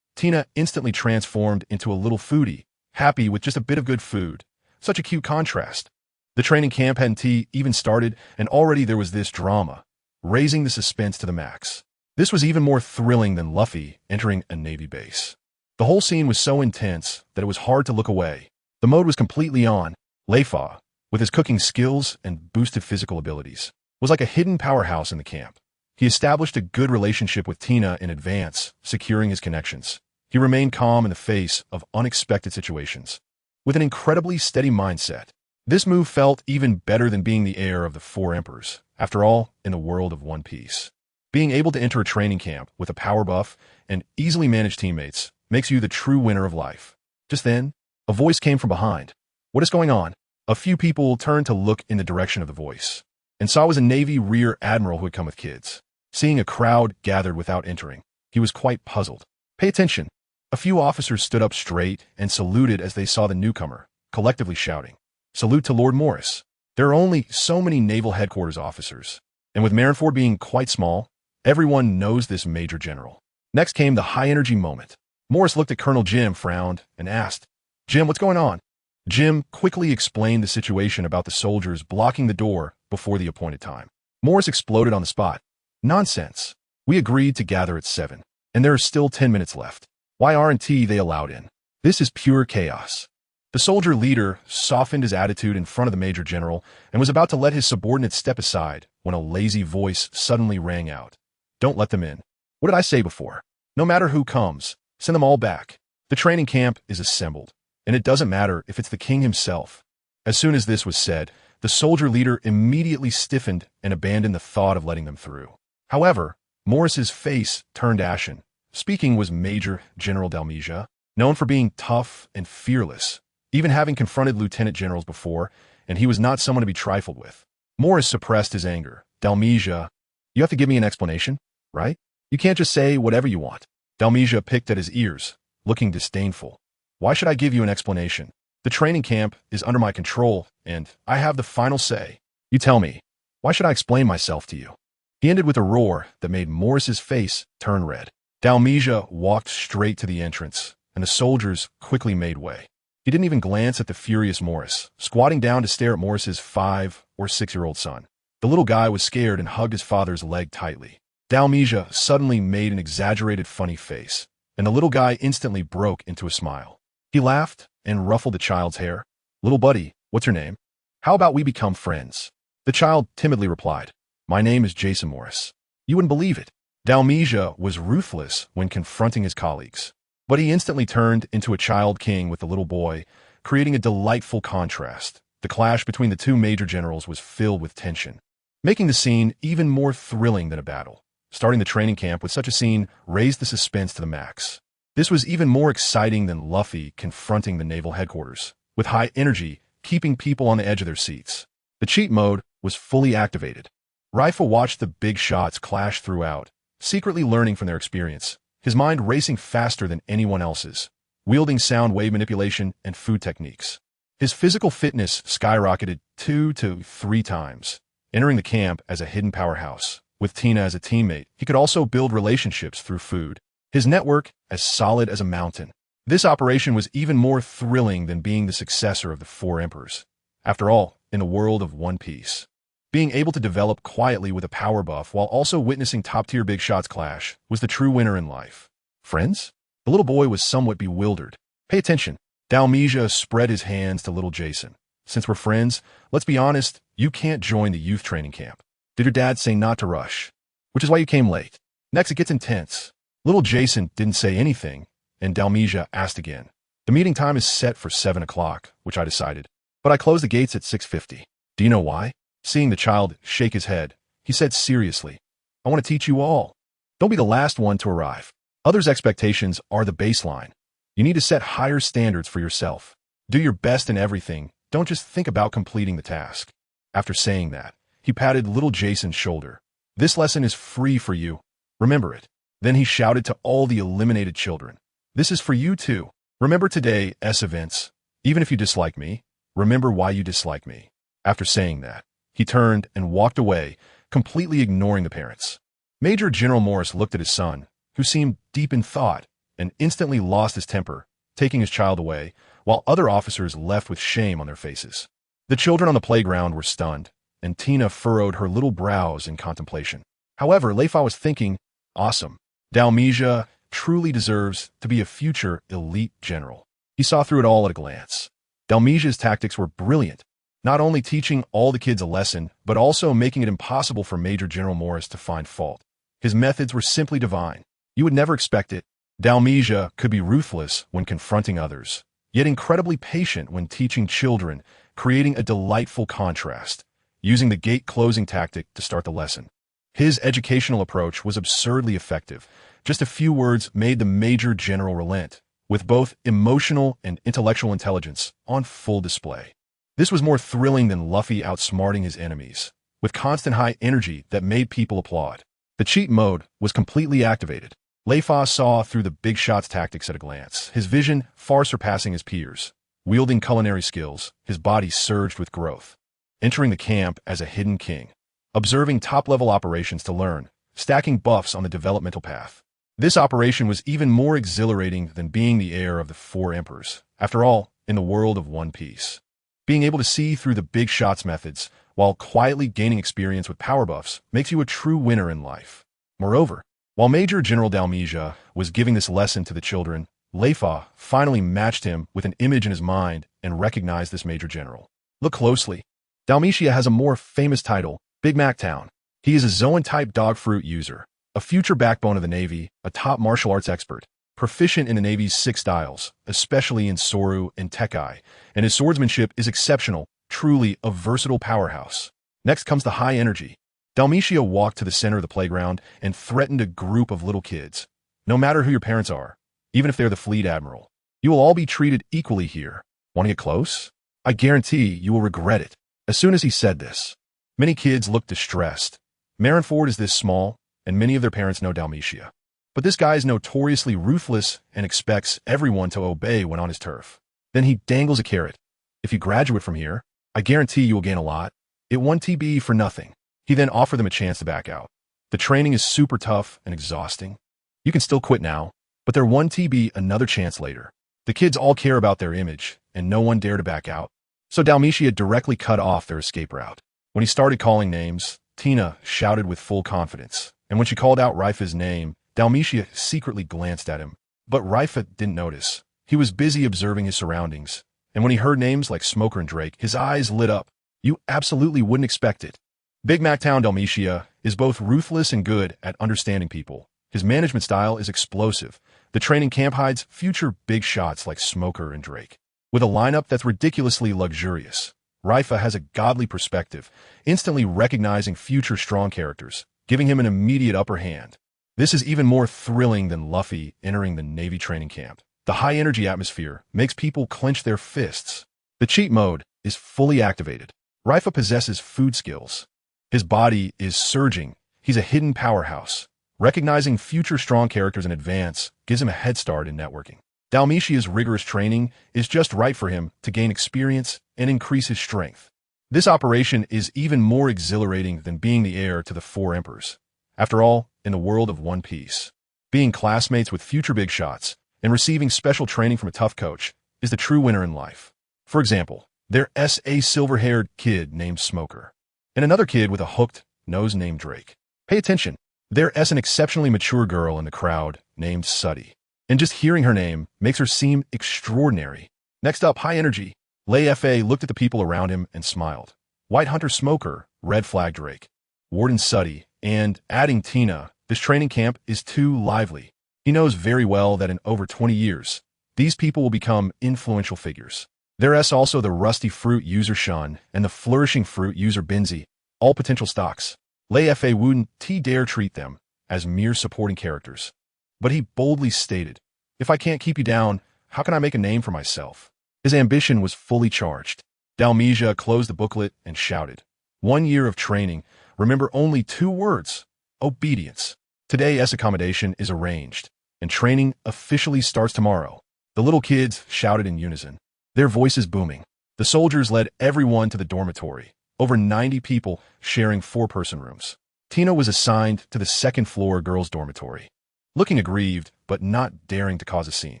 Tina instantly transformed into a little foodie, happy with just a bit of good food. Such a cute contrast. The training camp hadn't even started, and already there was this drama, raising the suspense to the max. This was even more thrilling than Luffy entering a Navy base. The whole scene was so intense that it was hard to look away. The mode was completely on. Leifa, with his cooking skills and boosted physical abilities, was like a hidden powerhouse in the camp. He established a good relationship with Tina in advance, securing his connections. He remained calm in the face of unexpected situations. With an incredibly steady mindset, this move felt even better than being the heir of the four emperors. After all, in the world of One Piece, being able to enter a training camp with a power buff and easily manage teammates makes you the true winner of life. Just then, a voice came from behind. What is going on? A few people turned to look in the direction of the voice, and saw it was a Navy rear admiral who had come with kids. Seeing a crowd gathered without entering, he was quite puzzled. Pay attention. A few officers stood up straight and saluted as they saw the newcomer, collectively shouting, "Salute to Lord Morris." There are only so many naval headquarters officers, and with Marineford being quite small, everyone knows this major general. Next came the high-energy moment. Morris looked at Colonel Jim, frowned, and asked, "Jim, what's going on?" Jim quickly explained the situation about the soldiers blocking the door before the appointed time. Morris exploded on the spot. "Nonsense. We agreed to gather at 7, and there are still 10 minutes left. Why aren't they allowed in? This is pure chaos." The soldier leader softened his attitude in front of the major general and was about to let his subordinates step aside when a lazy voice suddenly rang out. "Don't let them in. What did I say before? No matter who comes, send them all back. The training camp is assembled, and it doesn't matter if it's the king himself." As soon as this was said, the soldier leader immediately stiffened and abandoned the thought of letting them through. However, Morris's face turned ashen. Speaking was Major General Dalmesia, known for being tough and fearless, even having confronted lieutenant generals before, and he was not someone to be trifled with. Morris suppressed his anger. "Dalmesia, you have to give me an explanation, right? You can't just say whatever you want." Dalmesia picked at his ears, looking disdainful. "Why should I give you an explanation? The training camp is under my control, and I have the final say. You tell me, why should I explain myself to you?" He ended with a roar that made Morris's face turn red. Dalmesia walked straight to the entrance, and the soldiers quickly made way. He didn't even glance at the furious Morris, squatting down to stare at Morris's 5- or 6-year-old son. The little guy was scared and hugged his father's leg tightly. Dalmesia suddenly made an exaggerated funny face, and the little guy instantly broke into a smile. He laughed and ruffled the child's hair. "Little buddy, what's your name? How about we become friends?" The child timidly replied, "My name is Jason Morris." You wouldn't believe it. Dalmesia was ruthless when confronting his colleagues, but he instantly turned into a child king with the little boy, creating a delightful contrast. The clash between the two major generals was filled with tension, making the scene even more thrilling than a battle. Starting the training camp with such a scene raised the suspense to the max. This was even more exciting than Luffy confronting the naval headquarters, with high energy, keeping people on the edge of their seats. The cheat mode was fully activated. Leifa watched the big shots clash throughout, secretly learning from their experience, his mind racing faster than anyone else's, wielding sound wave manipulation and food techniques. His physical fitness skyrocketed 2 to 3 times, entering the camp as a hidden powerhouse. With Tina as a teammate, he could also build relationships through food. His network as solid as a mountain. This operation was even more thrilling than being the successor of the 4 emperors. After all, in the world of One Piece, being able to develop quietly with a power buff while also witnessing top-tier big shots clash was the true winner in life. "Friends?" The little boy was somewhat bewildered. "Pay attention." Dalmesia spread his hands to little Jason. "Since we're friends, let's be honest, you can't join the youth training camp. Did your dad say not to rush? Which is why you came late. Next, it gets intense." Little Jason didn't say anything, and Dalmesia asked again. "The meeting time is set for 7 o'clock, which I decided, but I closed the gates at 6:50. Do you know why?" Seeing the child shake his head, he said seriously, "I want to teach you all. Don't be the last one to arrive. Others' expectations are the baseline. You need to set higher standards for yourself. Do your best in everything. Don't just think about completing the task." After saying that, he patted little Jason's shoulder. "This lesson is free for you. Remember it." Then he shouted to all the eliminated children, "This is for you too. Remember today's events. Even if you dislike me, remember why you dislike me." After saying that, he turned and walked away, completely ignoring the parents. Major General Morris looked at his son, who seemed deep in thought, and instantly lost his temper, taking his child away, while other officers left with shame on their faces. The children on the playground were stunned, and Tina furrowed her little brows in contemplation. However, Leifa was thinking, awesome. Dalmesia truly deserves to be a future elite general. He saw through it all at a glance. Dalmesia's tactics were brilliant, not only teaching all the kids a lesson, but also making it impossible for Major General Morris to find fault. His methods were simply divine. You would never expect it. Dalmesia could be ruthless when confronting others, yet incredibly patient when teaching children, creating a delightful contrast, using the gate-closing tactic to start the lesson. His educational approach was absurdly effective. Just a few words made the Major General relent, with both emotional and intellectual intelligence on full display. This was more thrilling than Luffy outsmarting his enemies, with constant high energy that made people applaud. The cheat mode was completely activated. Leifa saw through the big shots tactics at a glance, his vision far surpassing his peers. Wielding culinary skills, his body surged with growth. Entering the camp as a hidden king. Observing top-level operations to learn, stacking buffs on the developmental path. This operation was even more exhilarating than being the heir of the 4 emperors. After all, in the world of One Piece. Being able to see through the big shots methods, while quietly gaining experience with power buffs, makes you a true winner in life. Moreover, while Major General Dalmesia was giving this lesson to the children, Leifa finally matched him with an image in his mind and recognized this Major General. Look closely. Dalmesia has a more famous title, Big Mac Town. He is a Zoan-type dog fruit user, a future backbone of the Navy, a top martial arts expert, proficient in the Navy's 6 styles, especially in Soru and Tekai, and his swordsmanship is exceptional, truly a versatile powerhouse. Next comes the high energy. Dalmesia walked to the center of the playground and threatened a group of little kids. No matter who your parents are, even if they're the fleet admiral, you will all be treated equally here. Want to get close? I guarantee you will regret it. As soon as he said this, many kids looked distressed. Marineford is this small, and many of their parents know Dalmesia. But this guy is notoriously ruthless and expects everyone to obey when on his turf. Then he dangles a carrot. If you graduate from here, I guarantee you will gain a lot. It won TB for nothing. He then offered them a chance to back out. The training is super tough and exhausting. You can still quit now, but they're 1 TB another chance later. The kids all care about their image, and no one dare to back out. So Dalmesia directly cut off their escape route. When he started calling names, Tina shouted with full confidence, and when she called out Reifa's name, Dalmesia secretly glanced at him. But Reifa didn't notice. He was busy observing his surroundings, and when he heard names like Smoker and Drake, his eyes lit up. You absolutely wouldn't expect it. Big Mac Town Dalmesia is both ruthless and good at understanding people. His management style is explosive. The training camp hides future big shots like Smoker and Drake. With a lineup that's ridiculously luxurious, Reifa has a godly perspective, instantly recognizing future strong characters, giving him an immediate upper hand. This is even more thrilling than Luffy entering the Navy training camp. The high-energy atmosphere makes people clench their fists. The cheat mode is fully activated. Reifa possesses food skills. His body is surging. He's a hidden powerhouse. Recognizing future strong characters in advance gives him a head start in networking. Dalmesia's rigorous training is just right for him to gain experience and increase his strength. This operation is even more exhilarating than being the heir to the 4 emperors. After all, in the world of One Piece, being classmates with future big shots and receiving special training from a tough coach is the true winner in life. For example, there's a silver-haired kid named Smoker, and another kid with a hooked nose named Drake. Pay attention. There's an exceptionally mature girl in the crowd named Suddy, and just hearing her name makes her seem extraordinary. Next up, high energy. Leifa looked at the people around him and smiled. White Hunter Smoker, Red Flag Drake, Warden Suddy, and adding Tina, this training camp is too lively. He knows very well that in over 20 years, these people will become influential figures. There's also the rusty fruit user Shun and the flourishing fruit user Benzi, all potential stocks. Leifa wouldn't dare treat them as mere supporting characters. But he boldly stated, if I can't keep you down, how can I make a name for myself? His ambition was fully charged. Dalmesia closed the booklet and shouted, 1 year of training, remember only 2 words, obedience. Today's accommodation is arranged, and training officially starts tomorrow. The little kids shouted in unison, their voices booming. The soldiers led everyone to the dormitory, over 90 people sharing 4-person rooms. Tina was assigned to the 2nd-floor girls' dormitory. Looking aggrieved, but not daring to cause a scene.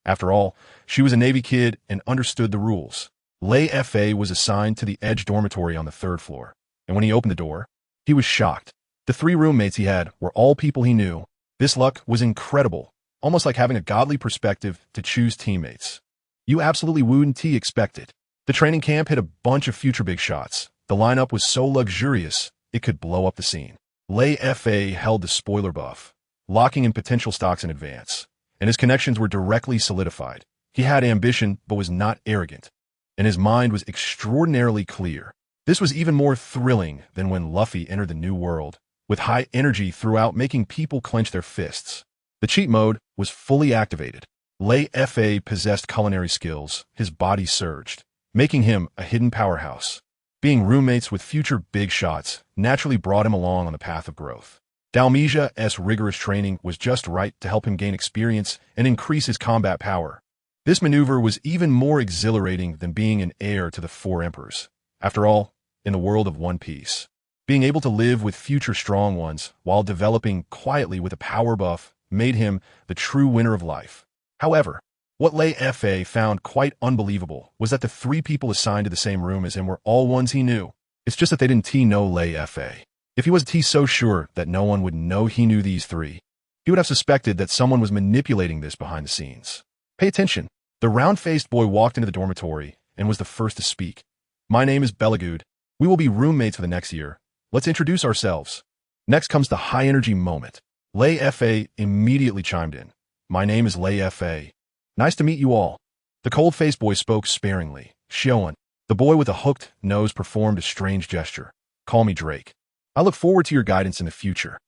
After all, she was a Navy kid and understood the rules. Leifa was assigned to the Edge dormitory on the 3rd floor, and when he opened the door, he was shocked. The 3 roommates he had were all people he knew. This luck was incredible, almost like having a godly perspective to choose teammates. You absolutely wouldn't expect it. The training camp hit a bunch of future big shots. The lineup was so luxurious, it could blow up the scene. Leifa held the spoiler buff, locking in potential stocks in advance, and his connections were directly solidified. He had ambition, but was not arrogant, and his mind was extraordinarily clear. This was even more thrilling than when Luffy entered the new world, with high energy throughout, making people clench their fists. The cheat mode was fully activated. Leifa possessed culinary skills. His body surged, making him a hidden powerhouse. Being roommates with future big shots naturally brought him along on the path of growth. Dalmatia's rigorous training was just right to help him gain experience and increase his combat power. This maneuver was even more exhilarating than being an heir to the 4 emperors. After all, in the world of One Piece, being able to live with future strong ones while developing quietly with a power buff made him the true winner of life. However, what Leifa found quite unbelievable was that the 3 people assigned to the same room as him were all ones he knew. It's just that they didn't know Leifa. If he wasn't so sure that no one would know he knew these 3, he would have suspected that someone was manipulating this behind the scenes. Pay attention. The round-faced boy walked into the dormitory and was the first to speak. My name is Belagood. We will be roommates for the next year. Let's introduce ourselves. Next comes the high-energy moment. Leifa immediately chimed in. My name is Leifa. Nice to meet you all. The cold-faced boy spoke sparingly. Shioen. The boy with a hooked nose performed a strange gesture. Call me Drake. I look forward to your guidance in the future.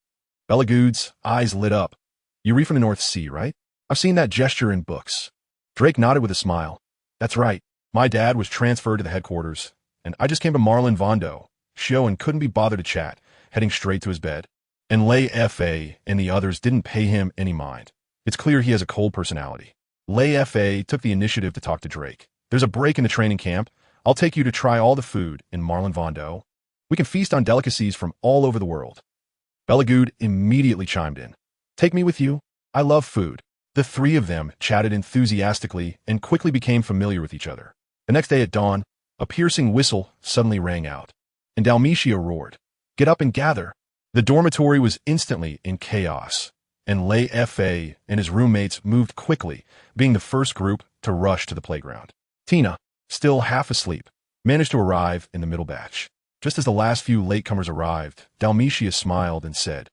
Belagood's eyes lit up. You read from the North Sea, right? I've seen that gesture in books. Drake nodded with a smile. That's right. My dad was transferred to the headquarters, and I just came to Marlin Vondo. Shioen couldn't be bothered to chat, heading straight to his bed. And Leifa and the others didn't pay him any mind. It's clear he has a cold personality. Leifa took the initiative to talk to Drake. There's a break in the training camp. I'll take you to try all the food in Marlin Vondo. We can feast on delicacies from all over the world. Belagood immediately chimed in. Take me with you. I love food. The 3 of them chatted enthusiastically and quickly became familiar with each other. The next day at dawn, a piercing whistle suddenly rang out, and Dalmatia roared, Get up and gather. The dormitory was instantly in chaos, and Leifa and his roommates moved quickly, being the first group to rush to the playground. Tina, still half asleep, managed to arrive in the middle batch. Just as the last few latecomers arrived, Dalmatia smiled and said,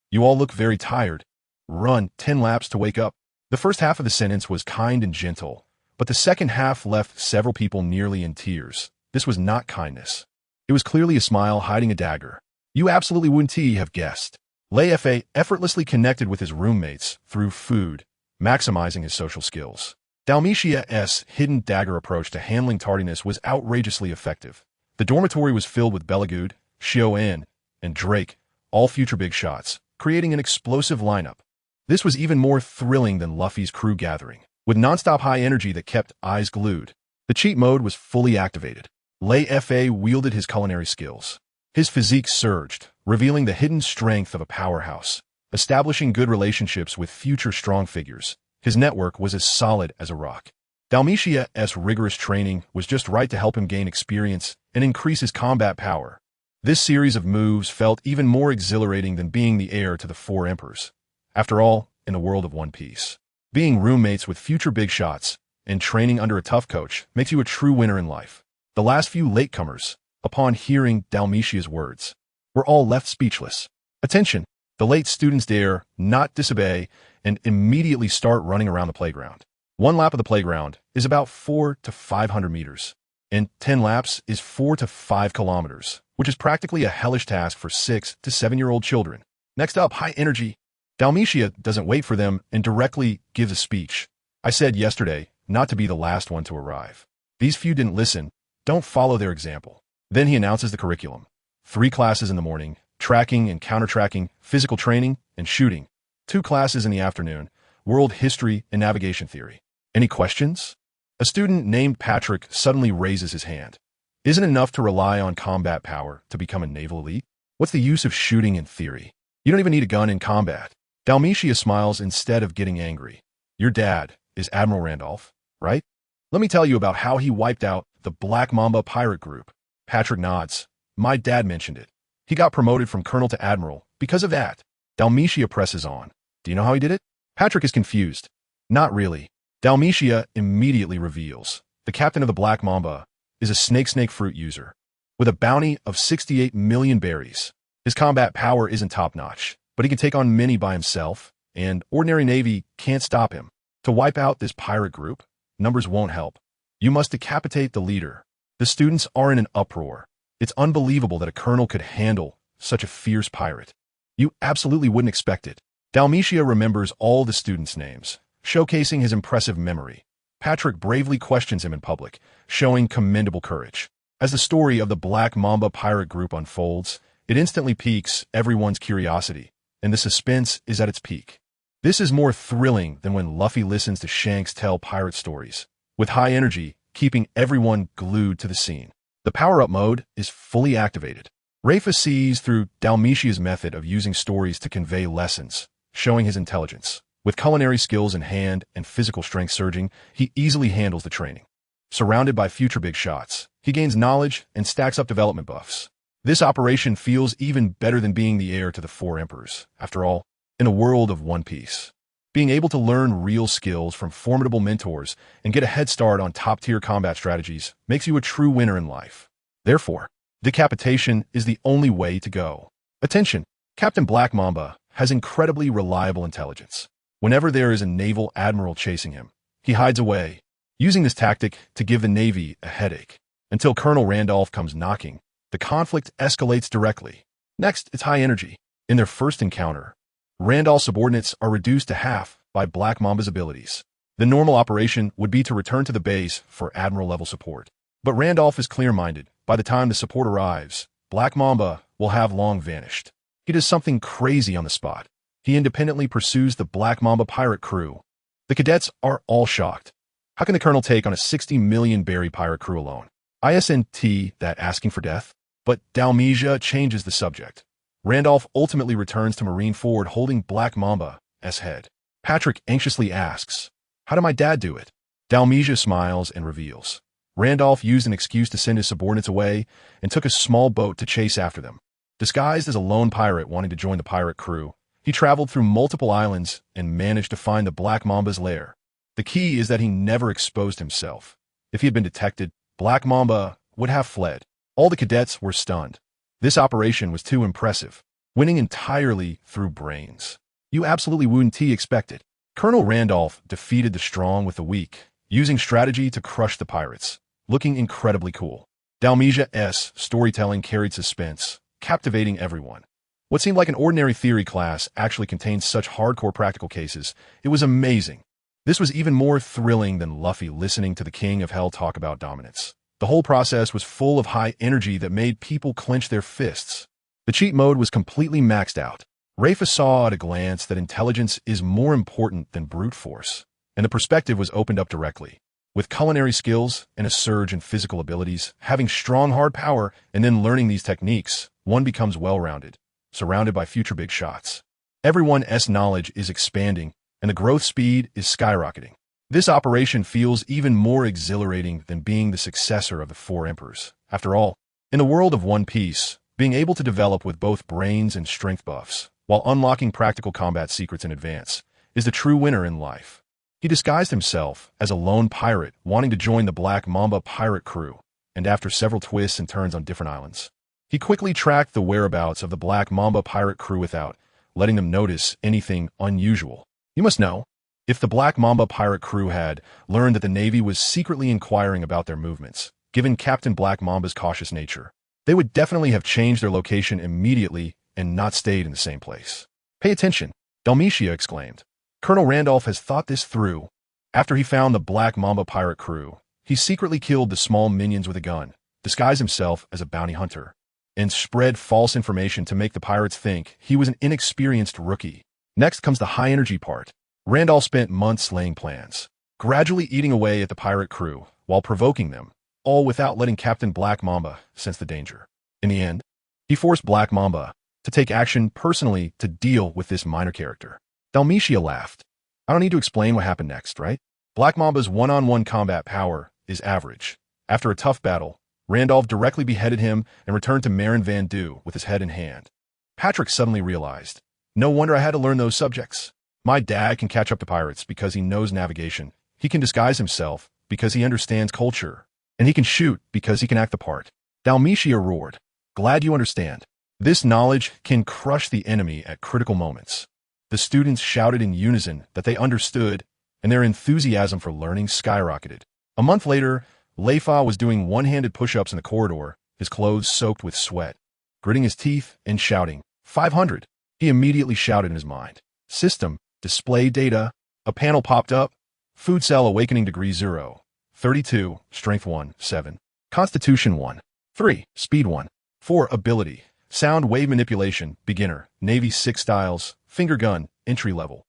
You all look very tired. Run 10 laps to wake up. The first half of the sentence was kind and gentle, but the second half left several people nearly in tears. This was not kindness. It was clearly a smile hiding a dagger. You absolutely wouldn't have guessed. Leifa effortlessly connected with his roommates through food, maximizing his social skills. Dalmatia's hidden dagger approach to handling tardiness was outrageously effective. The dormitory was filled with Belagood, Shioen, and Drake, all future big shots, creating an explosive lineup. This was even more thrilling than Luffy's crew gathering, with nonstop high energy that kept eyes glued. The cheat mode was fully activated. Leifa wielded his culinary skills. His physique surged, revealing the hidden strength of a powerhouse, establishing good relationships with future strong figures. His network was as solid as a rock. Dalmatia's rigorous training was just right to help him gain experience and increase his combat power. This series of moves felt even more exhilarating than being the heir to the 4 emperors. After all, in the world of One Piece, being roommates with future big shots and training under a tough coach makes you a true winner in life. The last few latecomers, upon hearing Dalmatia's words, were all left speechless. Attention! The late students dare not disobey and immediately start running around the playground. 1 lap of the playground is about 400 to 500 meters, and 10 laps is 4 to 5 kilometers, which is practically a hellish task for 6 to 7-year-old children. Next up, high energy. Dalmatia doesn't wait for them and directly gives a speech. I said yesterday not to be the last one to arrive. These few didn't listen. Don't follow their example. Then he announces the curriculum. 3 classes in the morning, tracking and counter-tracking, physical training, and shooting. 2 classes in the afternoon, world history and navigation theory. Any questions? A student named Patrick suddenly raises his hand. Isn't it enough to rely on combat power to become a naval elite? What's the use of shooting in theory? You don't even need a gun in combat. Dalmatia smiles instead of getting angry. Your dad is Admiral Randolph, right? Let me tell you about how he wiped out the Black Mamba pirate group. Patrick nods. My dad mentioned it. He got promoted from colonel to admiral because of that. Dalmatia presses on. Do you know how he did it? Patrick is confused. Not really. Dalmatia immediately reveals. The captain of the Black Mamba is a snake fruit user with a bounty of 68 million berries. His combat power isn't top-notch, but he can take on many by himself, and ordinary navy can't stop him. To wipe out this pirate group, numbers won't help. You must decapitate the leader. The students are in an uproar. It's unbelievable that a colonel could handle such a fierce pirate. You absolutely wouldn't expect it. Dalmatia remembers all the students' names, showcasing his impressive memory. Patrick bravely questions him in public, showing commendable courage. As the story of the Black Mamba pirate group unfolds, it instantly piques everyone's curiosity, and the suspense is at its peak. This is more thrilling than when Luffy listens to Shanks tell pirate stories, with high energy, keeping everyone glued to the scene. The power-up mode is fully activated. Leifa sees through Dalmatia's method of using stories to convey lessons, showing his intelligence. With culinary skills in hand and physical strength surging, he easily handles the training. Surrounded by future big shots, he gains knowledge and stacks up development buffs. This operation feels even better than being the heir to the four emperors. After all, in a world of One Piece, being able to learn real skills from formidable mentors and get a head start on top-tier combat strategies makes you a true winner in life. Therefore, decapitation is the only way to go. Attention! Captain Black Mamba has incredibly reliable intelligence. Whenever there is a naval admiral chasing him, he hides away, using this tactic to give the Navy a headache. Until Colonel Randolph comes knocking, the conflict escalates directly. Next, it's high energy. In their first encounter, Randolph's subordinates are reduced to half by Black Mamba's abilities. The normal operation would be to return to the base for admiral-level support. But Randolph is clear-minded. By the time the support arrives, Black Mamba will have long vanished. He does something crazy on the spot. He independently pursues the Black Mamba pirate crew. The cadets are all shocked. How can the colonel take on a 60 million berry pirate crew alone? Isn't that asking for death? But Dalmatia changes the subject. Randolph ultimately returns to Marineford holding Black Mamba's head. Patrick anxiously asks, how did my dad do it? Dalmatia smiles and reveals. Randolph used an excuse to send his subordinates away and took a small boat to chase after them. Disguised as a lone pirate wanting to join the pirate crew, he traveled through multiple islands and managed to find the Black Mamba's lair. The key is that he never exposed himself. If he had been detected, Black Mamba would have fled. All the cadets were stunned. This operation was too impressive, winning entirely through brains. You absolutely wouldn't expect it. Colonel Randolph defeated the strong with the weak, using strategy to crush the pirates, looking incredibly cool. Dalmatia's storytelling carried suspense, captivating everyone. What seemed like an ordinary theory class actually contained such hardcore practical cases. It was amazing. This was even more thrilling than Luffy listening to the King of Hell talk about dominance. The whole process was full of high energy that made people clench their fists. The cheat mode was completely maxed out. Leifa saw at a glance that intelligence is more important than brute force, and the perspective was opened up directly. With culinary skills and a surge in physical abilities, having strong hard power, and then learning these techniques, one becomes well-rounded, surrounded by future big shots. Everyone's knowledge is expanding, and the growth speed is skyrocketing. This operation feels even more exhilarating than being the successor of the Four Emperors. After all, in the world of One Piece, being able to develop with both brains and strength buffs, while unlocking practical combat secrets in advance, is the true winner in life. He disguised himself as a lone pirate wanting to join the Black Mamba pirate crew, and after several twists and turns on different islands, he quickly tracked the whereabouts of the Black Mamba pirate crew without letting them notice anything unusual. You must know, if the Black Mamba pirate crew had learned that the Navy was secretly inquiring about their movements, given Captain Black Mamba's cautious nature, they would definitely have changed their location immediately and not stayed in the same place. Pay attention, Dalmatia exclaimed. Colonel Randolph has thought this through. After he found the Black Mamba pirate crew, he secretly killed the small minions with a gun, disguised himself as a bounty hunter, and spread false information to make the pirates think he was an inexperienced rookie. Next comes the high-energy part. Randolph spent months laying plans, gradually eating away at the pirate crew while provoking them, all without letting Captain Black Mamba sense the danger. In the end, he forced Black Mamba to take action personally to deal with this minor character. Dalmatia laughed. I don't need to explain what happened next, right? Black Mamba's one-on-one combat power is average. After a tough battle, Randolph directly beheaded him and returned to Marin Van Du with his head in hand. Patrick suddenly realized, no wonder I had to learn those subjects. My dad can catch up to pirates because he knows navigation. He can disguise himself because he understands culture. And he can shoot because he can act the part. Dalmatia roared. Glad you understand. This knowledge can crush the enemy at critical moments. The students shouted in unison that they understood, and their enthusiasm for learning skyrocketed. A month later, Leifa was doing one-handed push-ups in the corridor, his clothes soaked with sweat. Gritting his teeth and shouting, 500. He immediately shouted in his mind. System, display data. A panel popped up. Food cell awakening degree 0. 32, strength 1, 7. Constitution 1. 3, speed 1. 4, ability. Sound wave manipulation, beginner, Navy 6 styles, finger gun, entry level.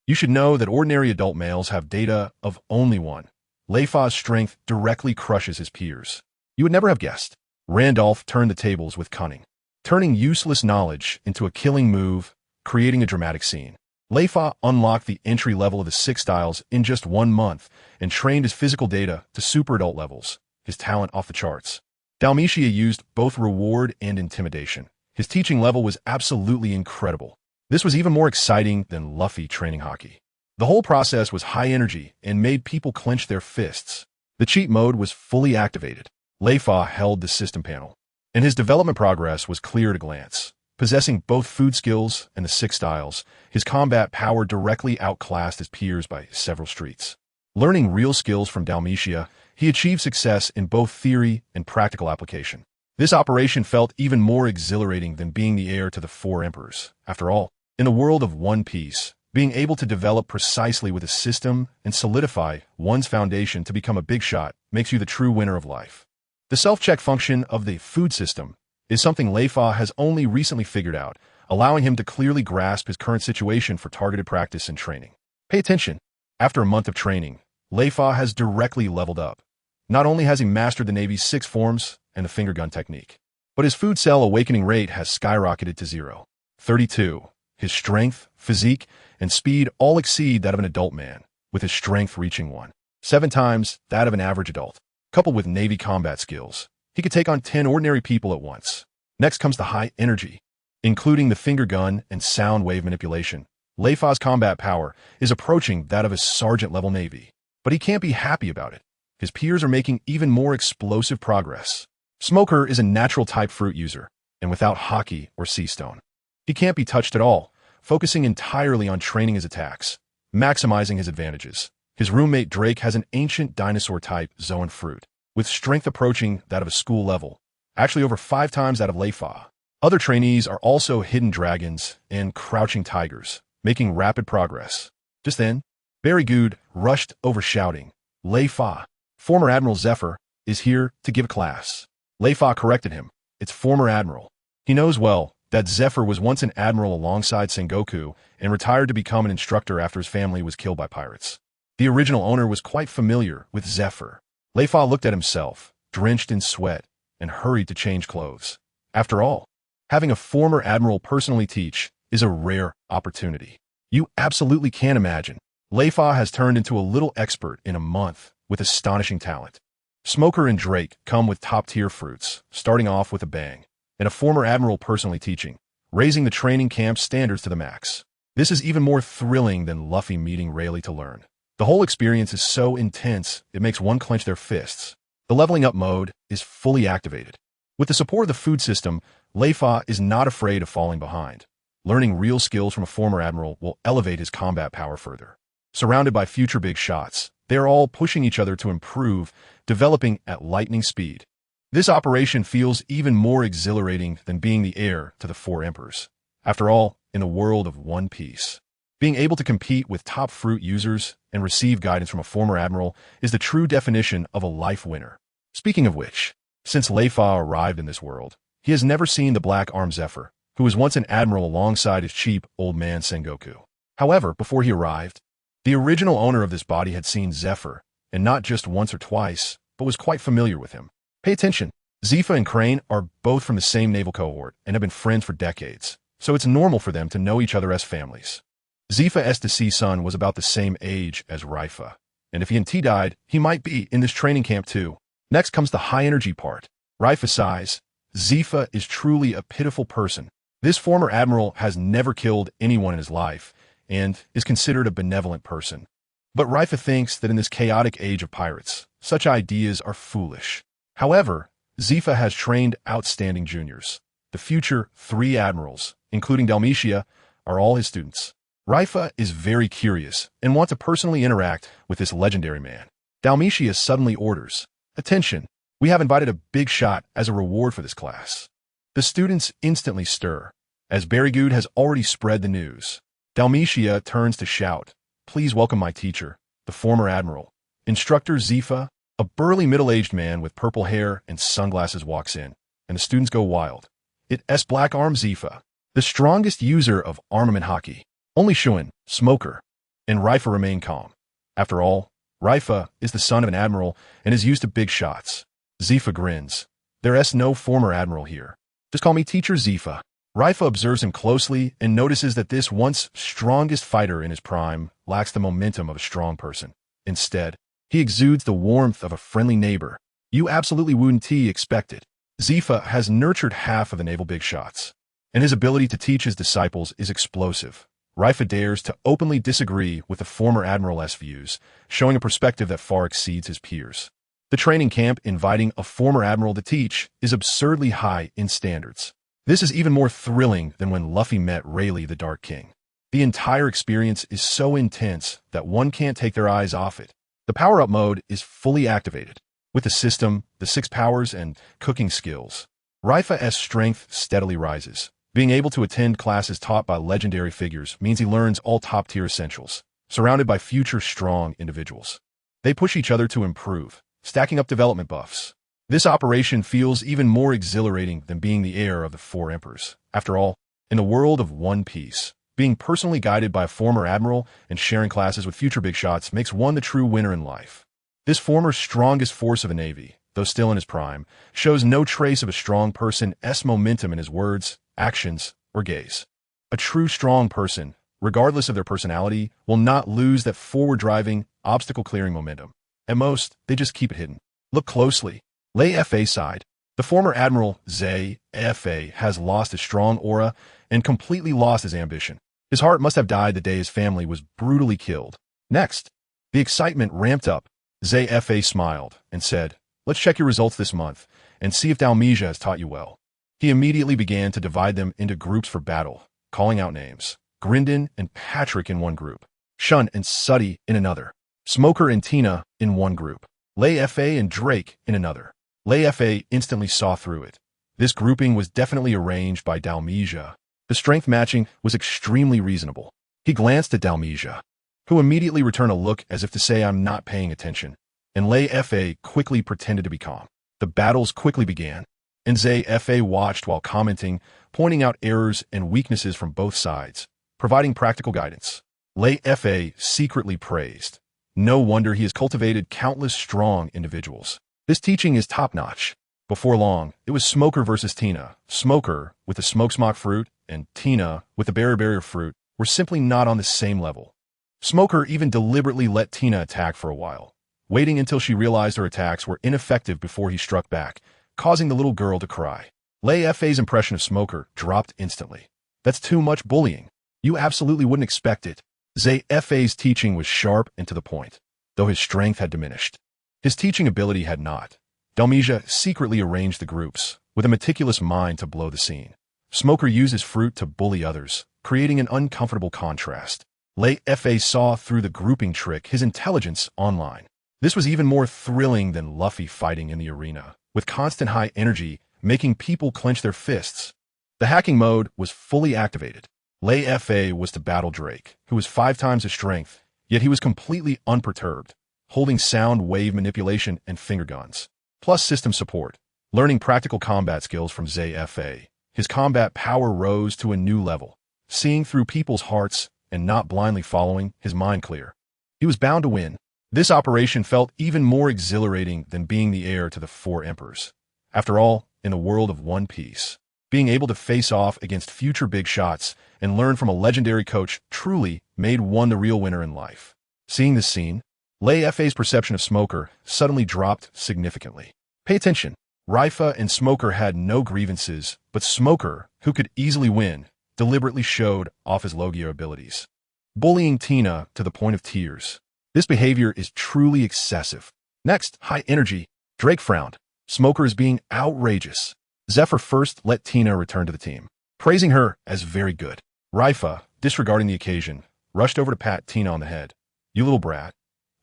You should know that ordinary adult males have data of only 1. Leifa's strength directly crushes his peers. You would never have guessed. Randolph turned the tables with cunning, turning useless knowledge into a killing move, creating a dramatic scene. Leifa unlocked the entry level of the 6 styles in just 1 month and trained his physical data to super adult levels, his talent off the charts. Dalmatia used both reward and intimidation. His teaching level was absolutely incredible. This was even more exciting than Luffy training hockey. The whole process was high energy and made people clench their fists. The cheat mode was fully activated. Leifa held the system panel, and his development progress was clear at a glance. Possessing both food skills and the 6 styles, his combat power directly outclassed his peers by several streets. Learning real skills from Dalmatia, he achieved success in both theory and practical application. This operation felt even more exhilarating than being the heir to the 4 emperors. After all, in the world of One Piece, being able to develop precisely with a system and solidify one's foundation to become a big shot makes you the true winner of life. The self-check function of the food system is something Leifa has only recently figured out, allowing him to clearly grasp his current situation for targeted practice and training. Pay attention. After a month of training, Leifa has directly leveled up. Not only has he mastered the Navy's 6 forms and the finger gun technique, but his food cell awakening rate has skyrocketed to 0. 32. His strength, physique, and speed all exceed that of an adult man, with his strength reaching 1.7 times that of an average adult. Coupled with Navy combat skills, he could take on 10 ordinary people at once. Next comes the high energy, including the finger gun and sound wave manipulation. Leifa's combat power is approaching that of a sergeant-level Navy, but he can't be happy about it. His peers are making even more explosive progress. Smoker is a natural-type fruit user, and without hockey or sea stone, he can't be touched at all, focusing entirely on training his attacks, maximizing his advantages. His roommate Drake has an ancient dinosaur-type Zoan fruit, with strength approaching that of a school level, actually over 5 times that of Leifa. Other trainees are also hidden dragons and crouching tigers, making rapid progress. Just then, Barry Good rushed over shouting, Leifa, former Admiral Zephyr, is here to give a class. Leifa corrected him. It's former Admiral. He knows well that Zephyr was once an admiral alongside Sengoku and retired to become an instructor after his family was killed by pirates. The original owner was quite familiar with Zephyr. Leifa looked at himself, drenched in sweat, and hurried to change clothes. After all, having a former admiral personally teach is a rare opportunity. You absolutely can't imagine. Leifa has turned into a little expert in a month with astonishing talent. Smoker and Drake come with top-tier fruits, starting off with a bang, and a former admiral personally teaching, raising the training camp standards to the max. This is even more thrilling than Luffy meeting Rayleigh to learn. The whole experience is so intense, it makes one clench their fists. The leveling up mode is fully activated. With the support of the food system, Leifa is not afraid of falling behind. Learning real skills from a former admiral will elevate his combat power further. Surrounded by future big shots, they are all pushing each other to improve, developing at lightning speed. This operation feels even more exhilarating than being the heir to the 4 emperors. After all, in the world of One Piece, being able to compete with top fruit users and receive guidance from a former admiral is the true definition of a life winner. Speaking of which, since Leifa arrived in this world, he has never seen the Black Arm Zephyr, who was once an admiral alongside his cheap old man Sengoku. However, before he arrived, the original owner of this body had seen Zephyr, and not just once or twice, but was quite familiar with him. Pay attention. Zifa and Crane are both from the same naval cohort and have been friends for decades, so it's normal for them to know each other as families. Leifa's deceased son was about the same age as Leifa, and if he and T died, he might be in this training camp too. Next comes the high-energy part. Leifa sighs. Leifa is truly a pitiful person. This former admiral has never killed anyone in his life and is considered a benevolent person. But Leifa thinks that in this chaotic age of pirates, such ideas are foolish. However, Leifa has trained outstanding juniors. The future 3 admirals, including Dalmatia, are all his students. Leifa is very curious and wants to personally interact with this legendary man. Dalmatia suddenly orders, "Attention, we have invited a big shot as a reward for this class." The students instantly stir, as Barrygood has already spread the news. Dalmatia turns to shout, "Please welcome my teacher, the former admiral." Instructor Leifa, a burly middle-aged man with purple hair and sunglasses, walks in, and the students go wild. It's Black Arm Leifa, the strongest user of armament hockey. Only Shuan, Smoker, and Leifa remain calm. After all, Leifa is the son of an admiral and is used to big shots. Leifa grins. "There's no former admiral here. Just call me Teacher Leifa." Leifa observes him closely and notices that this once strongest fighter in his prime lacks the momentum of a strong person. Instead, he exudes the warmth of a friendly neighbor. You absolutely wouldn't expect it. Leifa has nurtured half of the naval big shots, and his ability to teach his disciples is explosive. Leifa dares to openly disagree with the former admiral's views, showing a perspective that far exceeds his peers. The training camp inviting a former admiral to teach is absurdly high in standards. This is even more thrilling than when Luffy met Rayleigh the Dark King. The entire experience is so intense that one can't take their eyes off it. The power-up mode is fully activated. With the system, the 6 powers, and cooking skills, Leifa's strength steadily rises. Being able to attend classes taught by legendary figures means he learns all top-tier essentials, surrounded by future strong individuals. They push each other to improve, stacking up development buffs. This operation feels even more exhilarating than being the heir of the 4 emperors. After all, in the world of One Piece, being personally guided by a former admiral and sharing classes with future big shots makes one the true winner in life. This former strongest force of the Navy, though still in his prime, shows no trace of a strong person's momentum in his words, actions, or gaze. A true strong person, regardless of their personality, will not lose that forward-driving, obstacle-clearing momentum. At most, they just keep it hidden. Look closely. Leifa's side. The former Admiral Leifa has lost his strong aura and completely lost his ambition. His heart must have died the day his family was brutally killed. Next, the excitement ramped up. Leifa smiled and said, "Let's check your results this month and see if Dalmatia has taught you well." He immediately began to divide them into groups for battle, calling out names. Grindin and Patrick in one group, Shun and Suddy in another, Smoker and Tina in one group, Leifa and Drake in another. Leifa instantly saw through it. This grouping was definitely arranged by Dalmatia. The strength matching was extremely reasonable. He glanced at Dalmatia, who immediately returned a look as if to say, "I'm not paying attention," and Leifa quickly pretended to be calm. The battles quickly began, and Leifa watched while commenting, pointing out errors and weaknesses from both sides, providing practical guidance. Leifa secretly praised. No wonder he has cultivated countless strong individuals. This teaching is top-notch. Before long, it was Smoker versus Tina. Smoker, with the smoke fruit, and Tina, with the barrier fruit, were simply not on the same level. Smoker even deliberately let Tina attack for a while, waiting until she realized her attacks were ineffective before he struck back, causing the little girl to cry. Leifa's impression of Smoker dropped instantly. "That's too much bullying. You absolutely wouldn't expect it." Leifa's teaching was sharp and to the point, though his strength had diminished. His teaching ability had not. Dalmatia secretly arranged the groups, with a meticulous mind to blow the scene. Smoker uses fruit to bully others, creating an uncomfortable contrast. Leifa saw through the grouping trick his intelligence online. This was even more thrilling than Luffy fighting in the arena, with constant high energy making people clench their fists. The hacking mode was fully activated. Leifa was to battle Drake, who was 5 times his strength, yet he was completely unperturbed, holding sound wave manipulation and finger guns, plus system support. Learning practical combat skills from Leifa, his combat power rose to a new level, seeing through people's hearts and not blindly following his mind clear. He was bound to win. This operation felt even more exhilarating than being the heir to the 4 emperors. After all, in the world of One Piece, Being able to face off against future big shots and learn from a legendary coach truly made one the real winner in life. Seeing this scene, Leifa's perception of Smoker suddenly dropped significantly. Pay attention. Leifa and Smoker had no grievances, but Smoker, who could easily win, deliberately showed off his Logia abilities, bullying Tina to the point of tears. This behavior is truly excessive. Next, high energy. Drake frowned. Smoker is being outrageous. Zephyr first let Tina return to the team, praising her as very good. Leifa, disregarding the occasion, rushed over to pat Tina on the head. You little brat,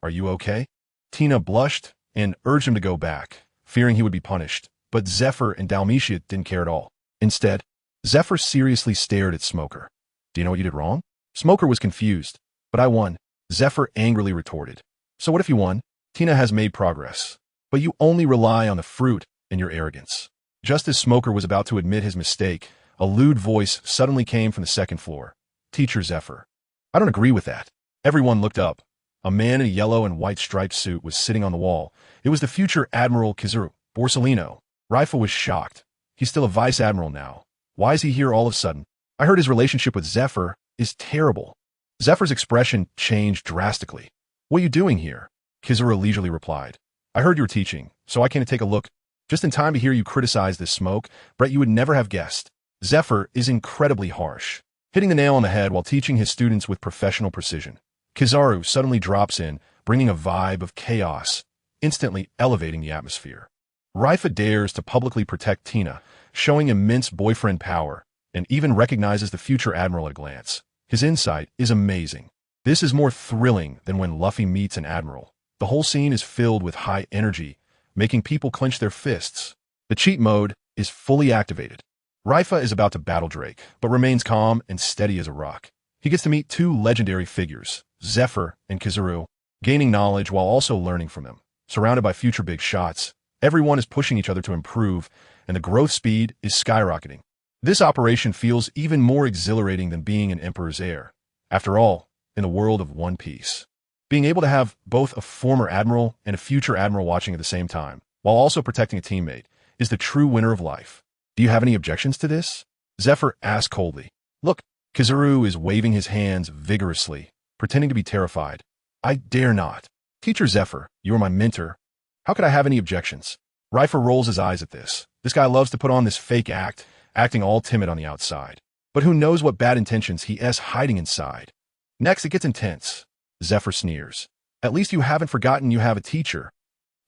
are you okay? Tina blushed and urged him to go back, fearing he would be punished, but Zephyr and Dalmatia didn't care at all. Instead, Zephyr seriously stared at Smoker. Do you know what you did wrong? Smoker was confused. But I won. Zephyr angrily retorted. So what if you won? Tina has made progress, but you only rely on the fruit and your arrogance. Just as Smoker was about to admit his mistake, a lewd voice suddenly came from the second floor. Teacher Zephyr. I don't agree with that. Everyone looked up. A man in a yellow and white striped suit was sitting on the wall. It was the future Admiral Kizuru Borsellino. Leifa was shocked. He's still a vice admiral now. Why is he here all of a sudden? I heard his relationship with Zephyr is terrible. Zephyr's expression changed drastically. What are you doing here? Kizuru leisurely replied. I heard you were teaching, so I came to take a look. Just in time to hear you criticize this smoke, Brett, you would never have guessed. Zephyr is incredibly harsh, hitting the nail on the head while teaching his students with professional precision. Kizaru suddenly drops in, bringing a vibe of chaos, instantly elevating the atmosphere. Leifa dares to publicly protect Tina, showing immense boyfriend power, and even recognizes the future admiral at a glance. His insight is amazing. This is more thrilling than when Luffy meets an admiral. The whole scene is filled with high energy, making people clench their fists. The cheat mode is fully activated. Leifa is about to battle Drake, but remains calm and steady as a rock. He gets to meet two legendary figures, Zephyr and Kizuru, gaining knowledge while also learning from them. Surrounded by future big shots, everyone is pushing each other to improve, and the growth speed is skyrocketing. This operation feels even more exhilarating than being an Emperor's heir. After all, in the world of One Piece, being able to have both a former admiral and a future admiral watching at the same time, while also protecting a teammate, is the true winner of life. Do you have any objections to this? Zephyr asked coldly. Look, Kizuru is waving his hands vigorously, pretending to be terrified. I dare not. Teacher Zephyr, you are my mentor. How could I have any objections? Leifa rolls his eyes at this. This guy loves to put on this fake act, acting all timid on the outside. But who knows what bad intentions he is hiding inside. Next, it gets intense. Zephyr sneers. At least you haven't forgotten you have a teacher.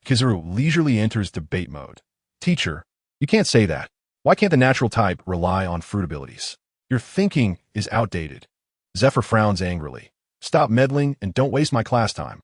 Kizuru leisurely enters debate mode. Teacher, you can't say that. Why can't the natural type rely on fruit abilities? Your thinking is outdated. Zephyr frowns angrily. Stop meddling and don't waste my class time.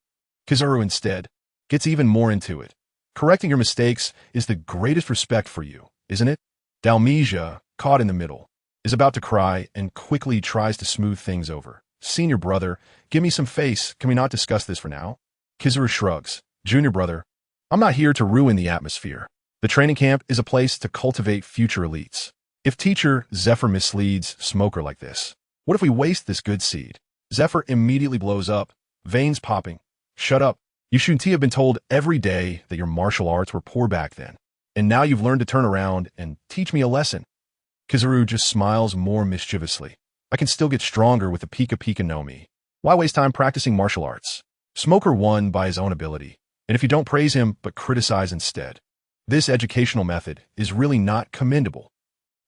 Kizuru instead gets even more into it. Correcting your mistakes is the greatest respect for you, isn't it? Dalmatia, caught in the middle, is about to cry and quickly tries to smooth things over. Senior brother, give me some face. Can we not discuss this for now? Kizuru shrugs. Junior brother, I'm not here to ruin the atmosphere. The training camp is a place to cultivate future elites. If teacher Zephyr misleads Smoker like this, what if we waste this good seed? Zephyr immediately blows up, veins popping. Shut up. You shouldn't have been told every day that your martial arts were poor back then. And now you've learned to turn around and teach me a lesson. Kizuru just smiles more mischievously. I can still get stronger with the Pika Pika no Mi. Why waste time practicing martial arts? Smoker won by his own ability, and if you don't praise him but criticize instead, this educational method is really not commendable.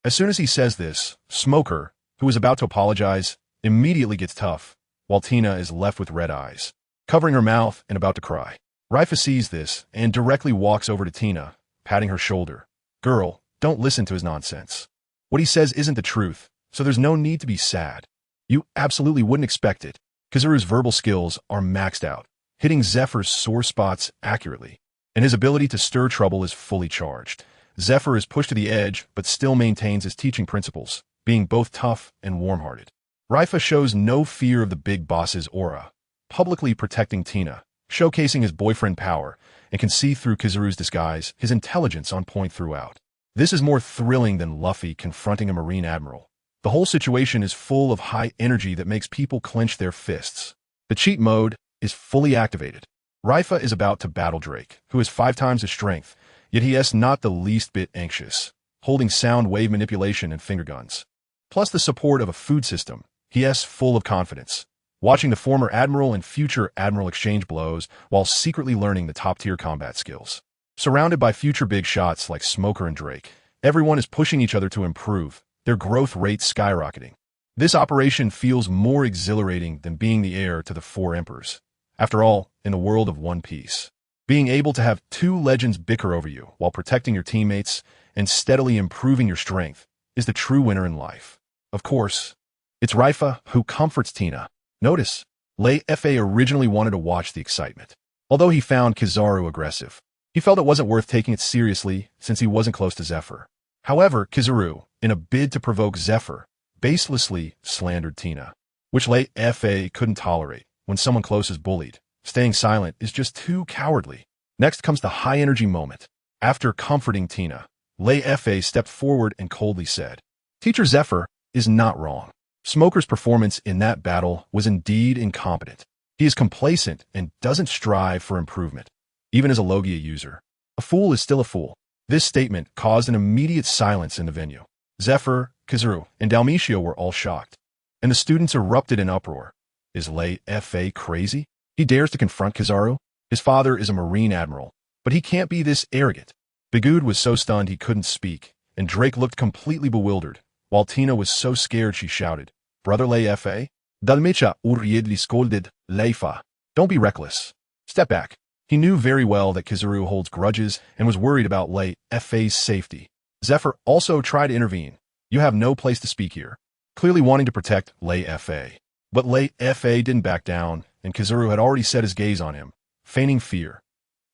As soon as he says this, Smoker, who is about to apologize, immediately gets tough, while Tina is left with red eyes, covering her mouth and about to cry. Leifa sees this and directly walks over to Tina, patting her shoulder. Girl, don't listen to his nonsense. What he says isn't the truth, so there's no need to be sad. You absolutely wouldn't expect it. Kizuru's verbal skills are maxed out, hitting Zephyr's sore spots accurately, and his ability to stir trouble is fully charged. Zephyr is pushed to the edge, but still maintains his teaching principles, being both tough and warm-hearted. Leifa shows no fear of the big boss's aura, publicly protecting Tina, showcasing his boyfriend power, and can see through Kizuru's disguise, his intelligence on point throughout. This is more thrilling than Luffy confronting a Marine Admiral. The whole situation is full of high energy that makes people clench their fists. The cheat mode is fully activated. Leifa is about to battle Drake, who has 5 times his strength, yet he is not the least bit anxious. holding sound wave manipulation and finger guns. Plus the support of a food system, yes, full of confidence. Watching the former admiral and future admiral exchange blows while secretly learning the top-tier combat skills. Surrounded by future big shots like Smoker and Drake, everyone is pushing each other to improve, their growth rate skyrocketing. This operation feels more exhilarating than being the heir to the 4 emperors. After all, in the world of One Piece, being able to have 2 legends bicker over you while protecting your teammates and steadily improving your strength is the true winner in life. Of course, it's Leifa who comforts Tina. Notice, Leifa originally wanted to watch the excitement. Although he found Kizaru aggressive, he felt it wasn't worth taking it seriously since he wasn't close to Zephyr. However, Kizaru, in a bid to provoke Zephyr, baselessly slandered Tina, which Leifa couldn't tolerate. When someone close is bullied, staying silent is just too cowardly. Next comes the high-energy moment. After comforting Tina, Leifa stepped forward and coldly said, "Teacher Zephyr is not wrong. Smoker's performance in that battle was indeed incompetent. He is complacent and doesn't strive for improvement, even as a Logia user. A fool is still a fool." This statement caused an immediate silence in the venue. Zephyr, Kizaru, and Dalmatia were all shocked, and the students erupted in uproar. Is Leifa crazy? He dares to confront Kizaru? His father is a Marine Admiral, but he can't be this arrogant. Bigud was so stunned he couldn't speak, and Drake looked completely bewildered, while Tina was so scared she shouted, "Brother Leifa?" Dalmatia hurriedly scolded Leifa. "Don't be reckless. Step back." He knew very well that Kizaru holds grudges and was worried about Leifa's safety. Zephyr also tried to intervene. "You have no place to speak here," clearly wanting to protect Leifa. But Leifa didn't back down, and Kizaru had already set his gaze on him, feigning fear.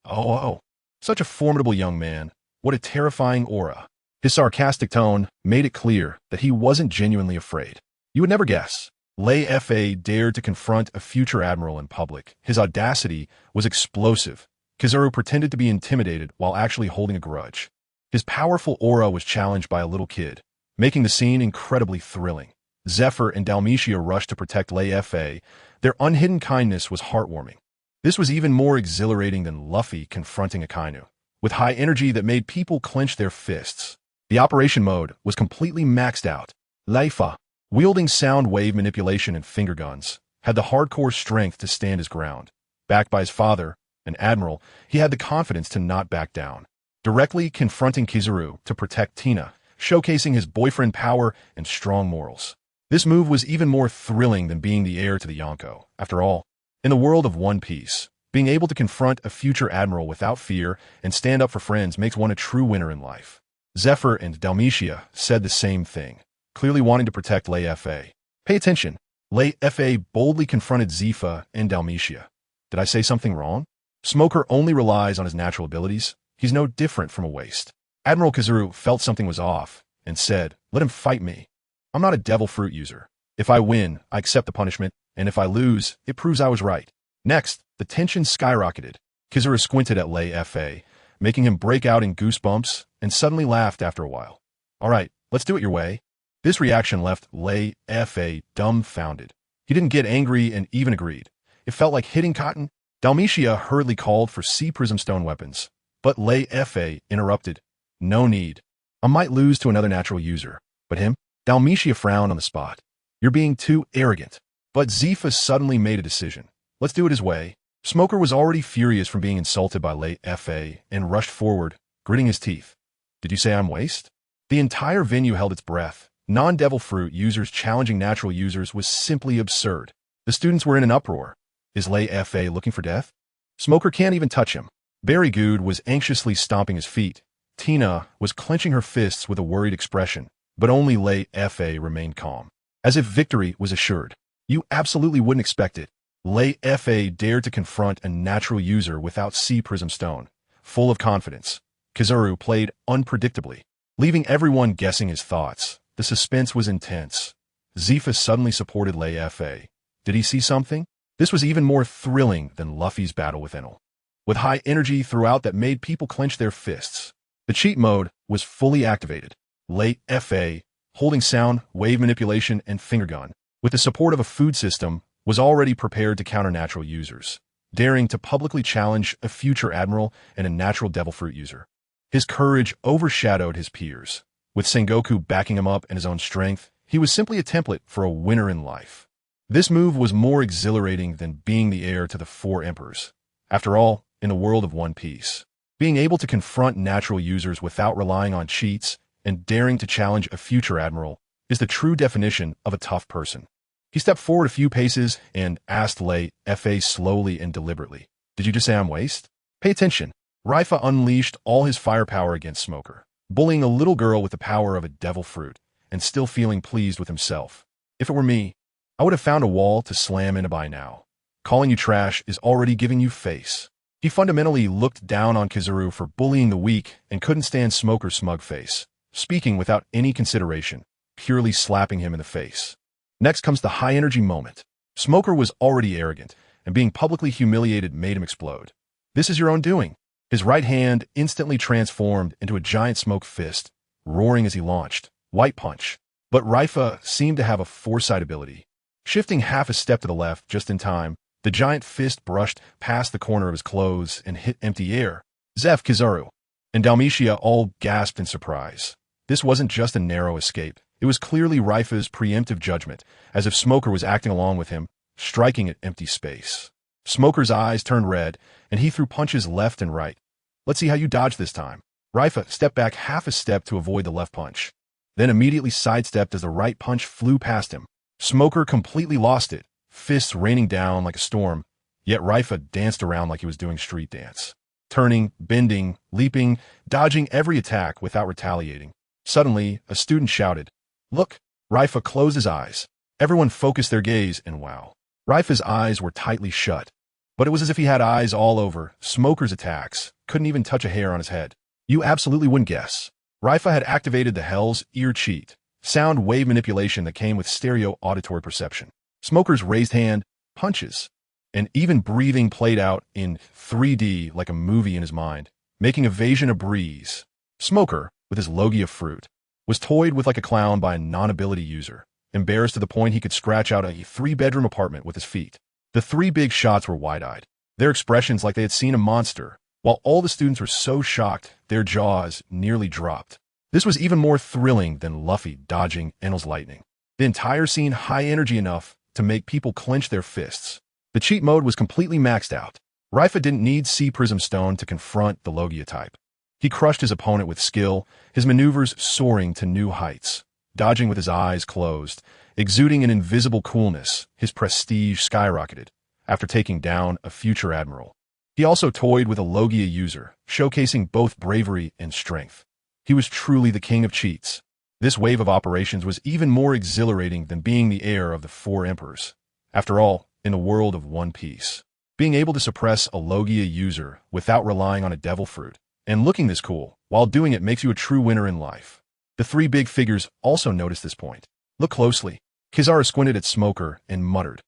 Oh, such a formidable young man. What a terrifying aura. His sarcastic tone made it clear that he wasn't genuinely afraid. You would never guess. Leifa dared to confront a future admiral in public. His audacity was explosive. Kizaru pretended to be intimidated while actually holding a grudge. His powerful aura was challenged by a little kid, making the scene incredibly thrilling. Zephyr and Dalmatia rushed to protect Leifa. Their unhidden kindness was heartwarming. This was even more exhilarating than Luffy confronting Akainu, with high energy that made people clench their fists. The operation mode was completely maxed out. Leifa, wielding sound wave manipulation and finger guns, had the hardcore strength to stand his ground. Backed by his father, an admiral, he had the confidence to not back down, directly confronting Kizaru to protect Tina, showcasing his boyfriend power and strong morals. This move was even more thrilling than being the heir to the Yonko. After all, in the world of One Piece, being able to confront a future admiral without fear and stand up for friends makes one a true winner in life. Zephyr and Dalmatia said the same thing, clearly wanting to protect Leifa. Pay attention. Leifa boldly confronted Zephyr and Dalmatia. Did I say something wrong? Smoker only relies on his natural abilities. He's no different from a waste. Admiral Kizaru felt something was off and said, "Let him fight me. I'm not a devil fruit user. If I win, I accept the punishment, and if I lose, it proves I was right." Next, the tension skyrocketed. Kizaru squinted at Leifa, making him break out in goosebumps, and suddenly laughed after a while. "All right, let's do it your way." This reaction left Leifa dumbfounded. He didn't get angry and even agreed. It felt like hitting cotton. Dalmatia hurriedly called for sea prism stone weapons, but Leifa interrupted. "No need. I might lose to another natural user, but him?" Dalmatia frowned on the spot. "You're being too arrogant." But Zephyr suddenly made a decision. "Let's do it his way." Smoker was already furious from being insulted by Leifa and rushed forward, gritting his teeth. "Did you say I'm waste?" The entire venue held its breath. Non-devil fruit users challenging natural users was simply absurd. The students were in an uproar. Is Leifa looking for death? Smoker can't even touch him. Barry Good was anxiously stomping his feet. Tina was clenching her fists with a worried expression, but only Leifa remained calm, as if victory was assured. You absolutely wouldn't expect it. Leifa dared to confront a natural user without Sea Prism Stone, full of confidence. Kizaru played unpredictably, leaving everyone guessing his thoughts. The suspense was intense. Zephyr suddenly supported Leifa. Did he see something? This was even more thrilling than Luffy's battle with Enel, with high energy throughout that made people clench their fists. The cheat mode was fully activated. Leifa, holding sound, wave manipulation, and finger gun, with the support of a food system, was already prepared to counter natural users, daring to publicly challenge a future admiral and a natural devil fruit user. His courage overshadowed his peers. With Sengoku backing him up and his own strength, he was simply a template for a winner in life. This move was more exhilarating than being the heir to the four emperors. After all, in the world of One Piece, being able to confront natural users without relying on cheats and daring to challenge a future admiral is the true definition of a tough person. He stepped forward a few paces and asked Leifa slowly and deliberately, "Did you just say I'm waste?" Pay attention. Leifa unleashed all his firepower against Smoker, bullying a little girl with the power of a devil fruit and still feeling pleased with himself. If it were me, I would have found a wall to slam into by now. Calling you trash is already giving you face. He fundamentally looked down on Kizaru for bullying the weak and couldn't stand Smoker's smug face, speaking without any consideration, purely slapping him in the face. Next comes the high-energy moment. Smoker was already arrogant, and being publicly humiliated made him explode. "This is your own doing." His right hand instantly transformed into a giant smoke fist, roaring as he launched. White punch. But Leifa seemed to have a foresight ability. Shifting half a step to the left just in time, the giant fist brushed past the corner of his clothes and hit empty air. Zeph, Kizaru, and Dalmatia all gasped in surprise. This wasn't just a narrow escape. It was clearly Leifa's preemptive judgment, as if Smoker was acting along with him, striking at empty space. Smoker's eyes turned red, and he threw punches left and right. "Let's see how you dodge this time." Leifa stepped back half a step to avoid the left punch, then immediately sidestepped as the right punch flew past him. Smoker completely lost it, fists raining down like a storm, yet Leifa danced around like he was doing street dance, turning, bending, leaping, dodging every attack without retaliating. Suddenly, a student shouted, "Look!" Leifa closed his eyes. Everyone focused their gaze, and wow. Leifa's eyes were tightly shut, but it was as if he had eyes all over. Smoker's attacks couldn't even touch a hair on his head. You absolutely wouldn't guess. Leifa had activated the Hell's Ear cheat, sound wave manipulation that came with stereo auditory perception. Smoker's raised hand, punches, and even breathing played out in 3D like a movie in his mind, making evasion a breeze. Smoker, with his Logia fruit, was toyed with like a clown by a non-ability user, embarrassed to the point he could scratch out a 3-bedroom apartment with his feet. The three big shots were wide-eyed, their expressions like they had seen a monster, while all the students were so shocked their jaws nearly dropped. This was even more thrilling than Luffy dodging Enel's lightning. The entire scene high energy enough to make people clench their fists. The cheat mode was completely maxed out. Leifa didn't need Sea Prism Stone to confront the Logia type. He crushed his opponent with skill, his maneuvers soaring to new heights. Dodging with his eyes closed, exuding an invisible coolness, his prestige skyrocketed after taking down a future admiral. He also toyed with a Logia user, showcasing both bravery and strength. He was truly the king of cheats. This wave of operations was even more exhilarating than being the heir of the four emperors. After all, in the world of One Piece, being able to suppress a Logia user without relying on a devil fruit and looking this cool while doing it makes you a true winner in life. The three big figures also noticed this point. Look closely. Kizaru squinted at Smoker and muttered,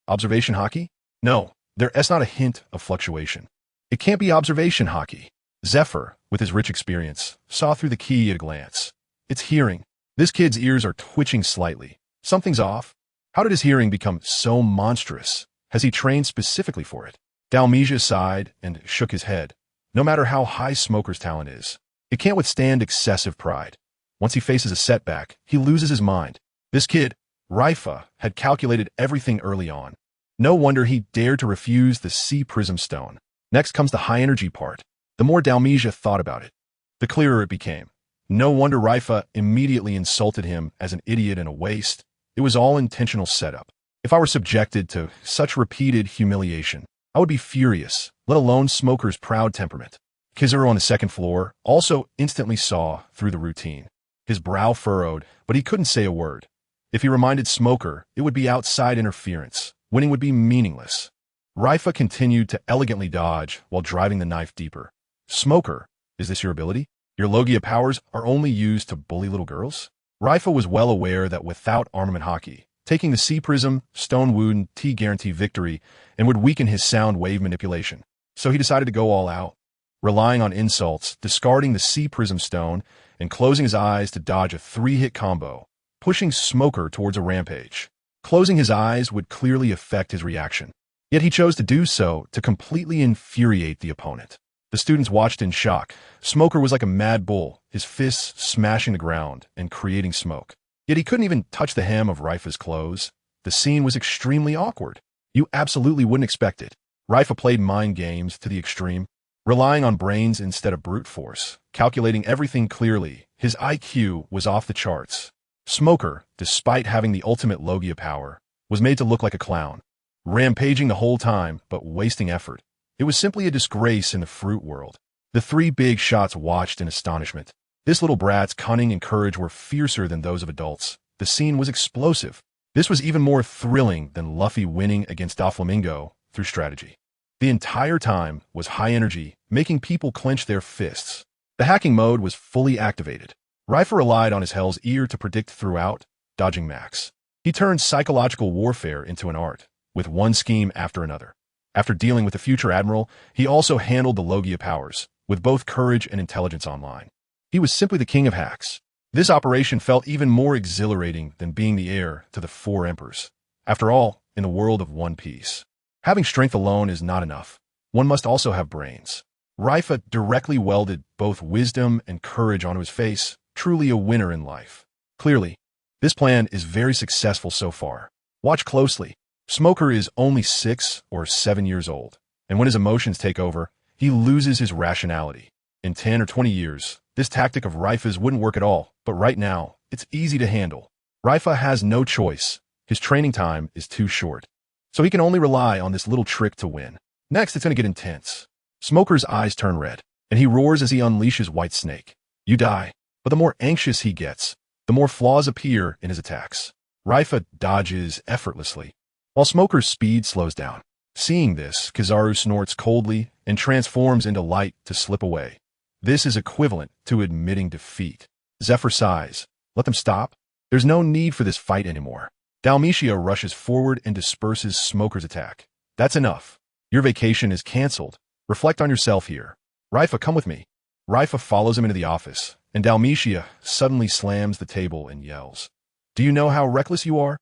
"Observation hockey? No, there's not a hint of fluctuation. It can't be observation hockey." Zephyr, with his rich experience, saw through the key at a glance. It's hearing. This kid's ears are twitching slightly. Something's off. How did his hearing become so monstrous? Has he trained specifically for it? Dalmatia sighed and shook his head. No matter how high Smoker's talent is, it can't withstand excessive pride. Once he faces a setback, he loses his mind. This kid, Leifa, had calculated everything early on. No wonder he dared to refuse the Sea Prism Stone. Next comes the high-energy part. The more Dalmatia thought about it, the clearer it became. No wonder Leifa immediately insulted him as an idiot and a waste. It was all intentional setup. If I were subjected to such repeated humiliation, I would be furious, let alone Smoker's proud temperament. Kizaru on the second floor also instantly saw through the routine. His brow furrowed, but he couldn't say a word. If he reminded Smoker, it would be outside interference. Winning would be meaningless. Leifa continued to elegantly dodge while driving the knife deeper. Smoker, is this your ability? Your Logia powers are only used to bully little girls? Leifa was well aware that without armament hockey, taking the Sea Prism Stone would guarantee victory and would weaken his sound wave manipulation. So he decided to go all out, relying on insults, discarding the Sea Prism Stone, and closing his eyes to dodge a 3-hit combo, pushing Smoker towards a rampage. Closing his eyes would clearly affect his reaction. Yet he chose to do so to completely infuriate the opponent. The students watched in shock. Smoker was like a mad bull, his fists smashing the ground and creating smoke. Yet he couldn't even touch the hem of Leifa's clothes. The scene was extremely awkward. You absolutely wouldn't expect it. Leifa played mind games to the extreme, relying on brains instead of brute force, calculating everything clearly. His IQ was off the charts. Smoker, despite having the ultimate Logia power, was made to look like a clown, rampaging the whole time but wasting effort. It was simply a disgrace in the fruit world. The three big shots watched in astonishment. This little brat's cunning and courage were fiercer than those of adults. The scene was explosive. This was even more thrilling than Luffy winning against Doflamingo through strategy. The entire time was high energy, making people clench their fists. The hacking mode was fully activated. Leifa relied on his Hell's Ear to predict throughout, dodging Max. He turned psychological warfare into an art, with one scheme after another. After dealing with the future admiral, he also handled the Logia powers, with both courage and intelligence online. He was simply the king of hacks. This operation felt even more exhilarating than being the heir to the four emperors. After all, in the world of One Piece, having strength alone is not enough. One must also have brains. Leifa directly welded both wisdom and courage onto his face, truly a winner in life. Clearly, this plan is very successful so far. Watch closely. Smoker is only 6 or 7 years old, and when his emotions take over, he loses his rationality. In 10 or 20 years, this tactic of Leifa's wouldn't work at all, but right now, it's easy to handle. Leifa has no choice. His training time is too short, so he can only rely on this little trick to win. Next, it's going to get intense. Smoker's eyes turn red, and he roars as he unleashes White Snake. You die. But the more anxious he gets, the more flaws appear in his attacks. Leifa dodges effortlessly, while Smoker's speed slows down. Seeing this, Kizaru snorts coldly and transforms into light to slip away. This is equivalent to admitting defeat. Zephyr sighs. Let them stop. There's no need for this fight anymore. Dalmatia rushes forward and disperses Smoker's attack. That's enough. Your vacation is cancelled. Reflect on yourself here. Leifa, come with me. Leifa follows him into the office, and Dalmatia suddenly slams the table and yells, Do you know how reckless you are?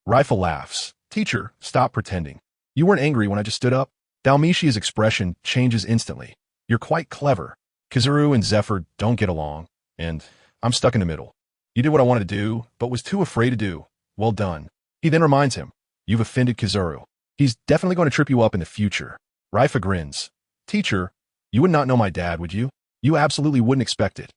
Leifa laughs. Teacher, stop pretending. You weren't angry when I just stood up? Dalmatia's expression changes instantly. You're quite clever. Kizaru and Zephyr don't get along, and I'm stuck in the middle. You did what I wanted to do, but was too afraid to do. Well done. He then reminds him, You've offended Kizaru. He's definitely going to trip you up in the future. Leifa grins. Teacher, you would not know my dad, would you? You absolutely wouldn't expect it.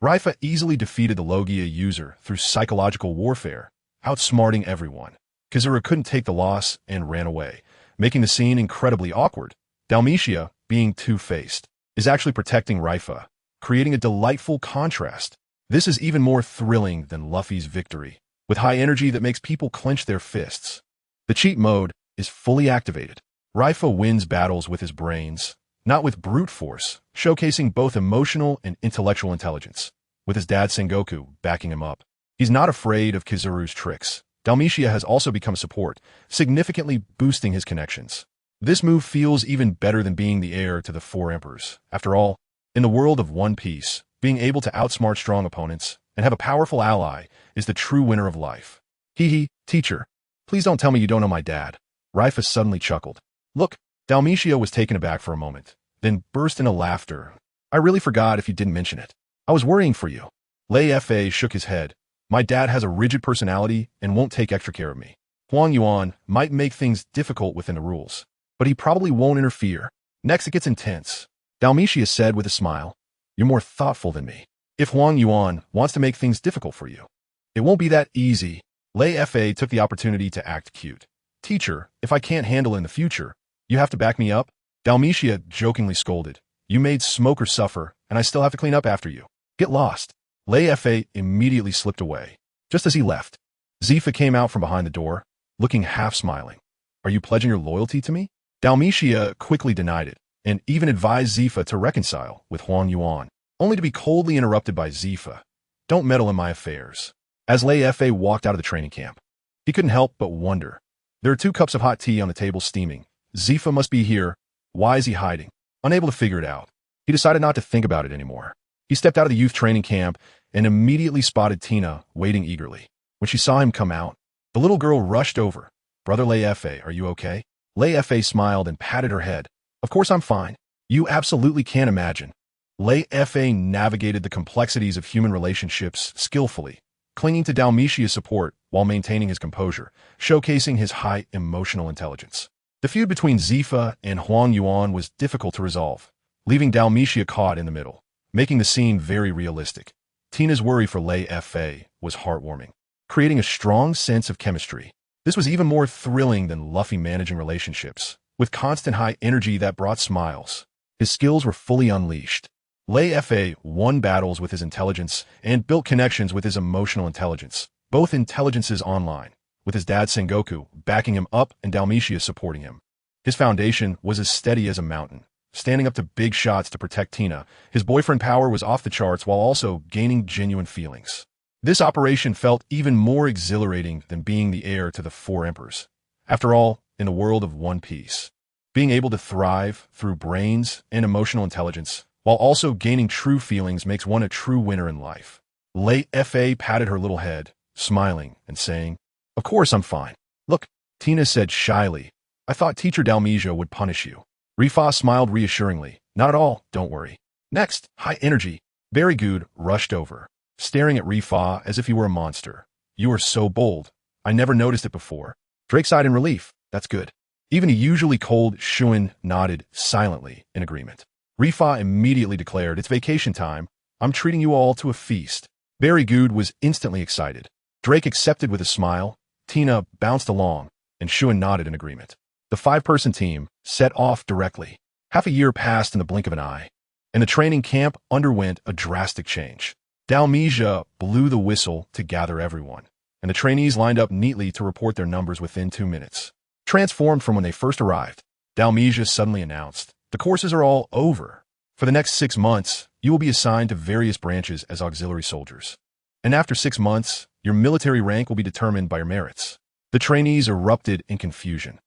Leifa easily defeated the Logia user through psychological warfare, outsmarting everyone. Kizaru couldn't take the loss and ran away, making the scene incredibly awkward. Dalmatia, being two-faced, is actually protecting Leifa, creating a delightful contrast. This is even more thrilling than Luffy's victory, with high energy that makes people clench their fists. The cheat mode is fully activated. Leifa wins battles with his brains, not with brute force, showcasing both emotional and intellectual intelligence, with his dad Sengoku backing him up. He's not afraid of Kizaru's tricks. Dalmatia has also become support, significantly boosting his connections. This move feels even better than being the heir to the four emperors. After all, in the world of One Piece, being able to outsmart strong opponents and have a powerful ally is the true winner of life. Hee, teacher, please don't tell me you don't know my dad. Leifa suddenly chuckled. Look, Dalmatia was taken aback for a moment, then burst into laughter. I really forgot if you didn't mention it. I was worrying for you. Leifa shook his head. My dad has a rigid personality and won't take extra care of me. Huang Yuan might make things difficult within the rules, but he probably won't interfere. Next, it gets intense. Dalmatia said with a smile, You're more thoughtful than me. If Huang Yuan wants to make things difficult for you, it won't be that easy. Leifa took the opportunity to act cute. Teacher, if I can't handle in the future, you have to back me up? Dalmatia jokingly scolded. You made Smoker suffer, and I still have to clean up after you. Get lost. Leifa immediately slipped away. Just as he left, Zifa came out from behind the door, looking half-smiling. Are you pledging your loyalty to me? Dalmatia quickly denied it, and even advised Zifa to reconcile with Huang Yuan, only to be coldly interrupted by Zifa. Don't meddle in my affairs. As Leifa walked out of the training camp, he couldn't help but wonder. There are 2 cups of hot tea on the table steaming. Zifa must be here. Why is he hiding? Unable to figure it out, he decided not to think about it anymore. He stepped out of the youth training camp and immediately spotted Tina waiting eagerly. When she saw him come out, the little girl rushed over. Brother Leifa, are you okay? Leifa smiled and patted her head. Of course I'm fine. You absolutely can't imagine. Leifa navigated the complexities of human relationships skillfully, clinging to Dalmatia's support while maintaining his composure, showcasing his high emotional intelligence. The feud between Zifa and Huang Yuan was difficult to resolve, leaving Dalmatia caught in the middle, making the scene very realistic. Tina's worry for Leifa was heartwarming, creating a strong sense of chemistry. This was even more thrilling than Luffy managing relationships, with constant high energy that brought smiles. His skills were fully unleashed. Leifa won battles with his intelligence and built connections with his emotional intelligence, both intelligences online, with his dad Sengoku backing him up and Dalmatia supporting him. His foundation was as steady as a mountain, standing up to big shots to protect Tina. His boyfriend power was off the charts while also gaining genuine feelings. This operation felt even more exhilarating than being the heir to the Four Emperors. After all, in the world of One Piece, being able to thrive through brains and emotional intelligence while also gaining true feelings makes one a true winner in life. Leifa patted her little head, smiling and saying, "Of course I'm fine." "Look," Tina said shyly, "I thought Teacher Dalmatia would punish you." Rifa smiled reassuringly. "Not at all, don't worry." Next, high energy. Very Good rushed over, staring at Rifa as if he were a monster. "You are so bold. I never noticed it before." Drake sighed in relief. "That's good." Even a usually cold Shuin nodded silently in agreement. Rifa immediately declared, "It's vacation time. I'm treating you all to a feast." Very Good was instantly excited. Drake accepted with a smile. Tina bounced along, and Shuin nodded in agreement. The 5-person team set off directly. Half a year passed in the blink of an eye, and the training camp underwent a drastic change. Dalmatia blew the whistle to gather everyone, and the trainees lined up neatly to report their numbers within 2 minutes. Transformed from when they first arrived, Dalmatia suddenly announced, "The courses are all over. For the next 6 months, you will be assigned to various branches as auxiliary soldiers. And after 6 months, your military rank will be determined by your merits." The trainees erupted in confusion.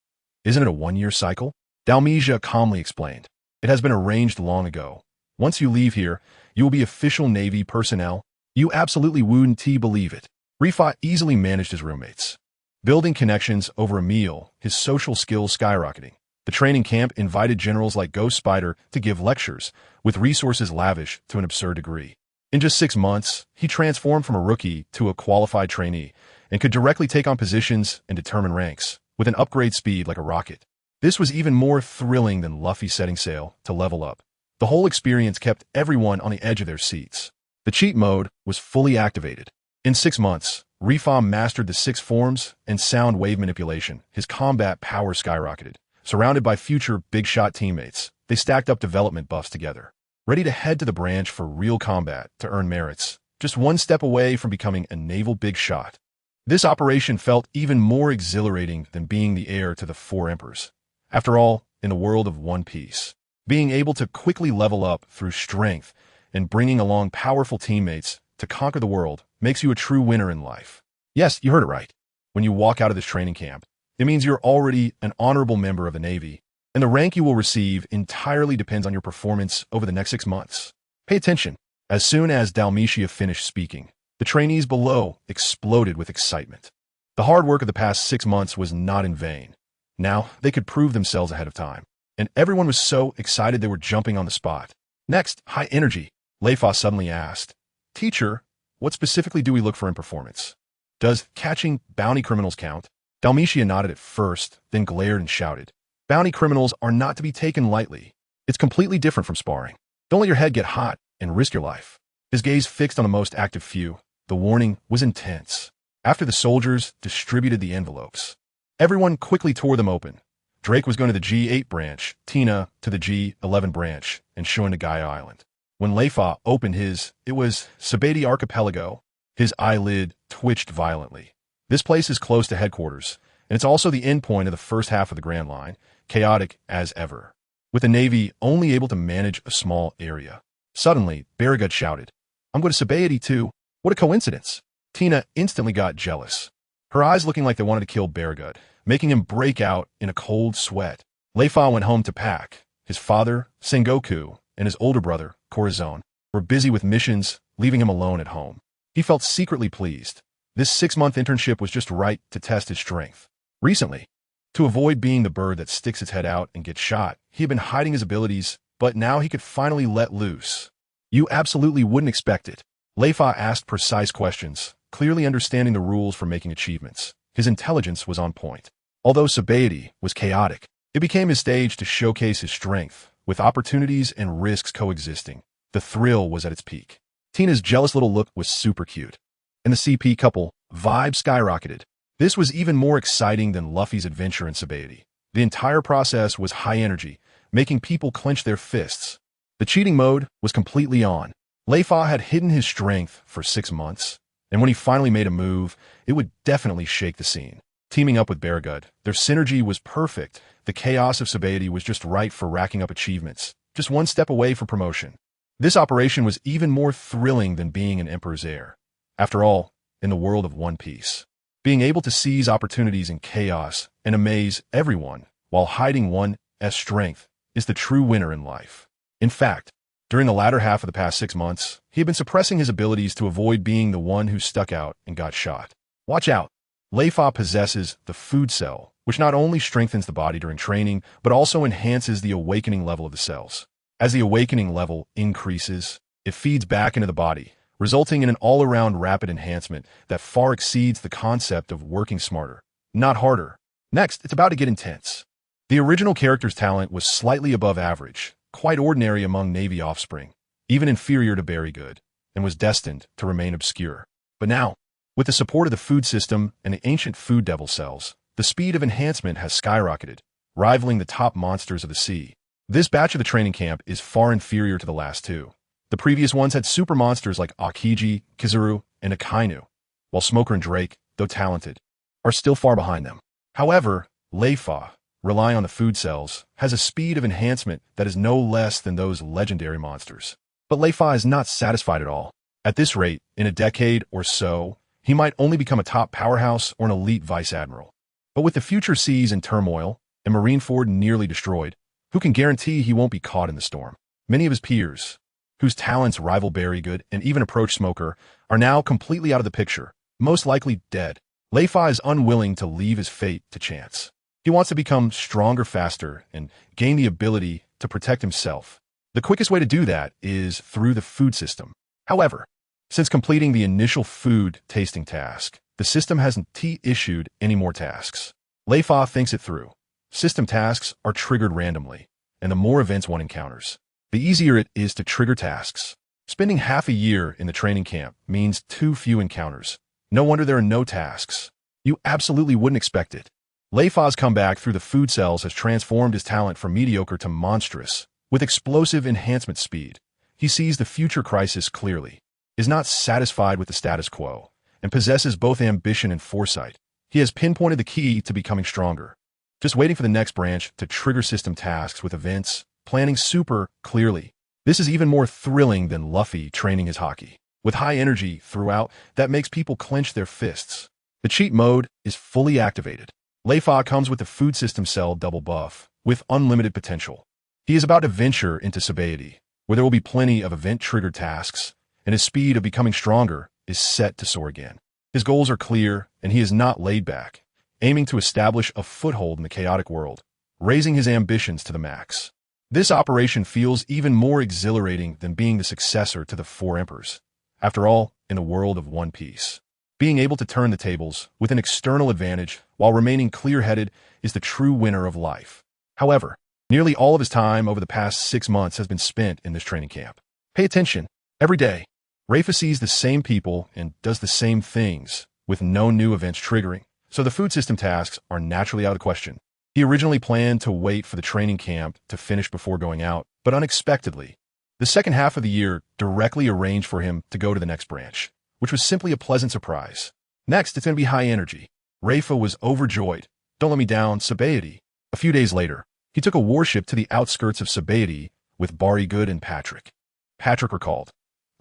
"Isn't it a 1-year cycle?" Dalmatia calmly explained. "It has been arranged long ago. Once you leave here, you will be official Navy personnel." You absolutely wouldn't believe it. Rifa easily managed his roommates, building connections over a meal, his social skills skyrocketing. The training camp invited generals like Ghost Spider to give lectures, with resources lavish to an absurd degree. In just 6 months, he transformed from a rookie to a qualified trainee and could directly take on positions and determine ranks, with an upgrade speed like a rocket. This was even more thrilling than Luffy setting sail to level up. The whole experience kept everyone on the edge of their seats. The cheat mode was fully activated. In 6 months, Rifa mastered the 6 forms and sound wave manipulation. His combat power skyrocketed. Surrounded by future big-shot teammates, they stacked up development buffs together, ready to head to the branch for real combat to earn merits, just 1 step away from becoming a naval big shot. This operation felt even more exhilarating than being the heir to the 4 emperors. After all, in the world of One Piece, being able to quickly level up through strength and bringing along powerful teammates to conquer the world makes you a true winner in life. Yes, you heard it right. When you walk out of this training camp, it means you're already an honorable member of the Navy, and the rank you will receive entirely depends on your performance over the next 6 months. Pay attention. As soon as Dalmatia finished speaking, the trainees below exploded with excitement. The hard work of the past 6 months was not in vain. Now, they could prove themselves ahead of time, and everyone was so excited they were jumping on the spot. Next, high energy. Leifa suddenly asked, "Teacher, what specifically do we look for in performance? Does catching bounty criminals count?" Dalmatia nodded at first, then glared and shouted, "Bounty criminals are not to be taken lightly. It's completely different from sparring. Don't let your head get hot and risk your life." His gaze fixed on the most active few. The warning was intense. After the soldiers distributed the envelopes, everyone quickly tore them open. Drake was going to the G8 branch, Tina to the G11 branch, and Shuin to Gaia Island. When Leifa opened his, it was Sabeti Archipelago. His eyelid twitched violently. This place is close to headquarters, and it's also the endpoint of the first half of the Grand Line, chaotic as ever, with the Navy only able to manage a small area. Suddenly, Barragut shouted, "I'm going to Sabeti too. What a coincidence." Tina instantly got jealous, her eyes looking like they wanted to kill Barragut, making him break out in a cold sweat. Leifa went home to pack. His father, Sengoku, and his older brother, Corazon, were busy with missions, leaving him alone at home. He felt secretly pleased. This 6-month internship was just right to test his strength. Recently, to avoid being the bird that sticks its head out and gets shot, he had been hiding his abilities but now he could finally let loose. You absolutely wouldn't expect it. Leifa asked precise questions, clearly understanding the rules for making achievements. His intelligence was on point. Although Sabaody was chaotic, it became his stage to showcase his strength, with opportunities and risks coexisting. The thrill was at its peak. Tina's jealous little look was super cute, and the CP couple vibe skyrocketed. This was even more exciting than Luffy's adventure in Sabaody. The entire process was high energy, making people clench their fists. The cheating mode was completely on. Leifa had hidden his strength for 6 months, and when he finally made a move, it would definitely shake the scene. Teaming up with Beargood, their synergy was perfect. The chaos of Sabaody was just right for racking up achievements, just one step away for promotion. This operation was even more thrilling than being an Emperor's heir. After all, in the world of One Piece, being able to seize opportunities in chaos and amaze everyone while hiding one's strength is the true winner in life. In fact, during the latter half of the past 6 months, he had been suppressing his abilities to avoid being the one who stuck out and got shot. Watch out! Leifa possesses the food cell, which not only strengthens the body during training, but also enhances the awakening level of the cells. As the awakening level increases, it feeds back into the body, resulting in an all-around rapid enhancement that far exceeds the concept of working smarter, not harder. Next, it's about to get intense. The original character's talent was slightly above average, quite ordinary among Navy offspring, even inferior to Beargood, and was destined to remain obscure. But now, with the support of the food system and the ancient food devil cells, the speed of enhancement has skyrocketed, rivaling the top monsters of the sea. This batch of the training camp is far inferior to the last two. The previous ones had super monsters like Aokiji, Kizaru, and Akainu, while Smoker and Drake, though talented, are still far behind them. However, Leifa, relying on the food cells, has a speed of enhancement that is no less than those legendary monsters. But Leifa is not satisfied at all. At this rate, in a decade or so, he might only become a top powerhouse or an elite vice admiral. But with the future seas in turmoil and Marineford nearly destroyed, who can guarantee he won't be caught in the storm? Many of his peers, whose talents rival Beargood and even approach Smoker, are now completely out of the picture, most likely dead. Leifa is unwilling to leave his fate to chance. He wants to become stronger faster and gain the ability to protect himself. The quickest way to do that is through the food system. However, since completing the initial food tasting task, the system hasn't issued any more tasks. Leifa thinks it through. System tasks are triggered randomly, and the more events one encounters, the easier it is to trigger tasks. Spending half a year in the training camp means too few encounters. No wonder there are no tasks. You absolutely wouldn't expect it. Leifa's comeback through the food cells has transformed his talent from mediocre to monstrous. With explosive enhancement speed, he sees the future crisis clearly, is not satisfied with the status quo, and possesses both ambition and foresight. He has pinpointed the key to becoming stronger, just waiting for the next branch to trigger system tasks with events, planning super clearly. This is even more thrilling than Luffy training his hockey, with high energy throughout that makes people clench their fists. The cheat mode is fully activated. Leifa comes with the food system cell double buff, with unlimited potential. He is about to venture into Sabaody, where there will be plenty of event-triggered tasks, and his speed of becoming stronger is set to soar again. His goals are clear, and he is not laid back, aiming to establish a foothold in the chaotic world, raising his ambitions to the max. This operation feels even more exhilarating than being the successor to the Four Emperors. After all, in the world of One Piece, being able to turn the tables with an external advantage while remaining clear-headed is the true winner of life. However, nearly all of his time over the past 6 months has been spent in this training camp. Pay attention. Every day, Leifa sees the same people and does the same things, with no new events triggering, so the food system tasks are naturally out of question. He originally planned to wait for the training camp to finish before going out, but unexpectedly, the second half of the year directly arranged for him to go to the next branch, which was simply a pleasant surprise. Next, it's going to be high energy. Leifa was overjoyed. Don't let me down, Sabaody. A few days later, he took a warship to the outskirts of Sabaody with Beargood and Patrick. Patrick recalled,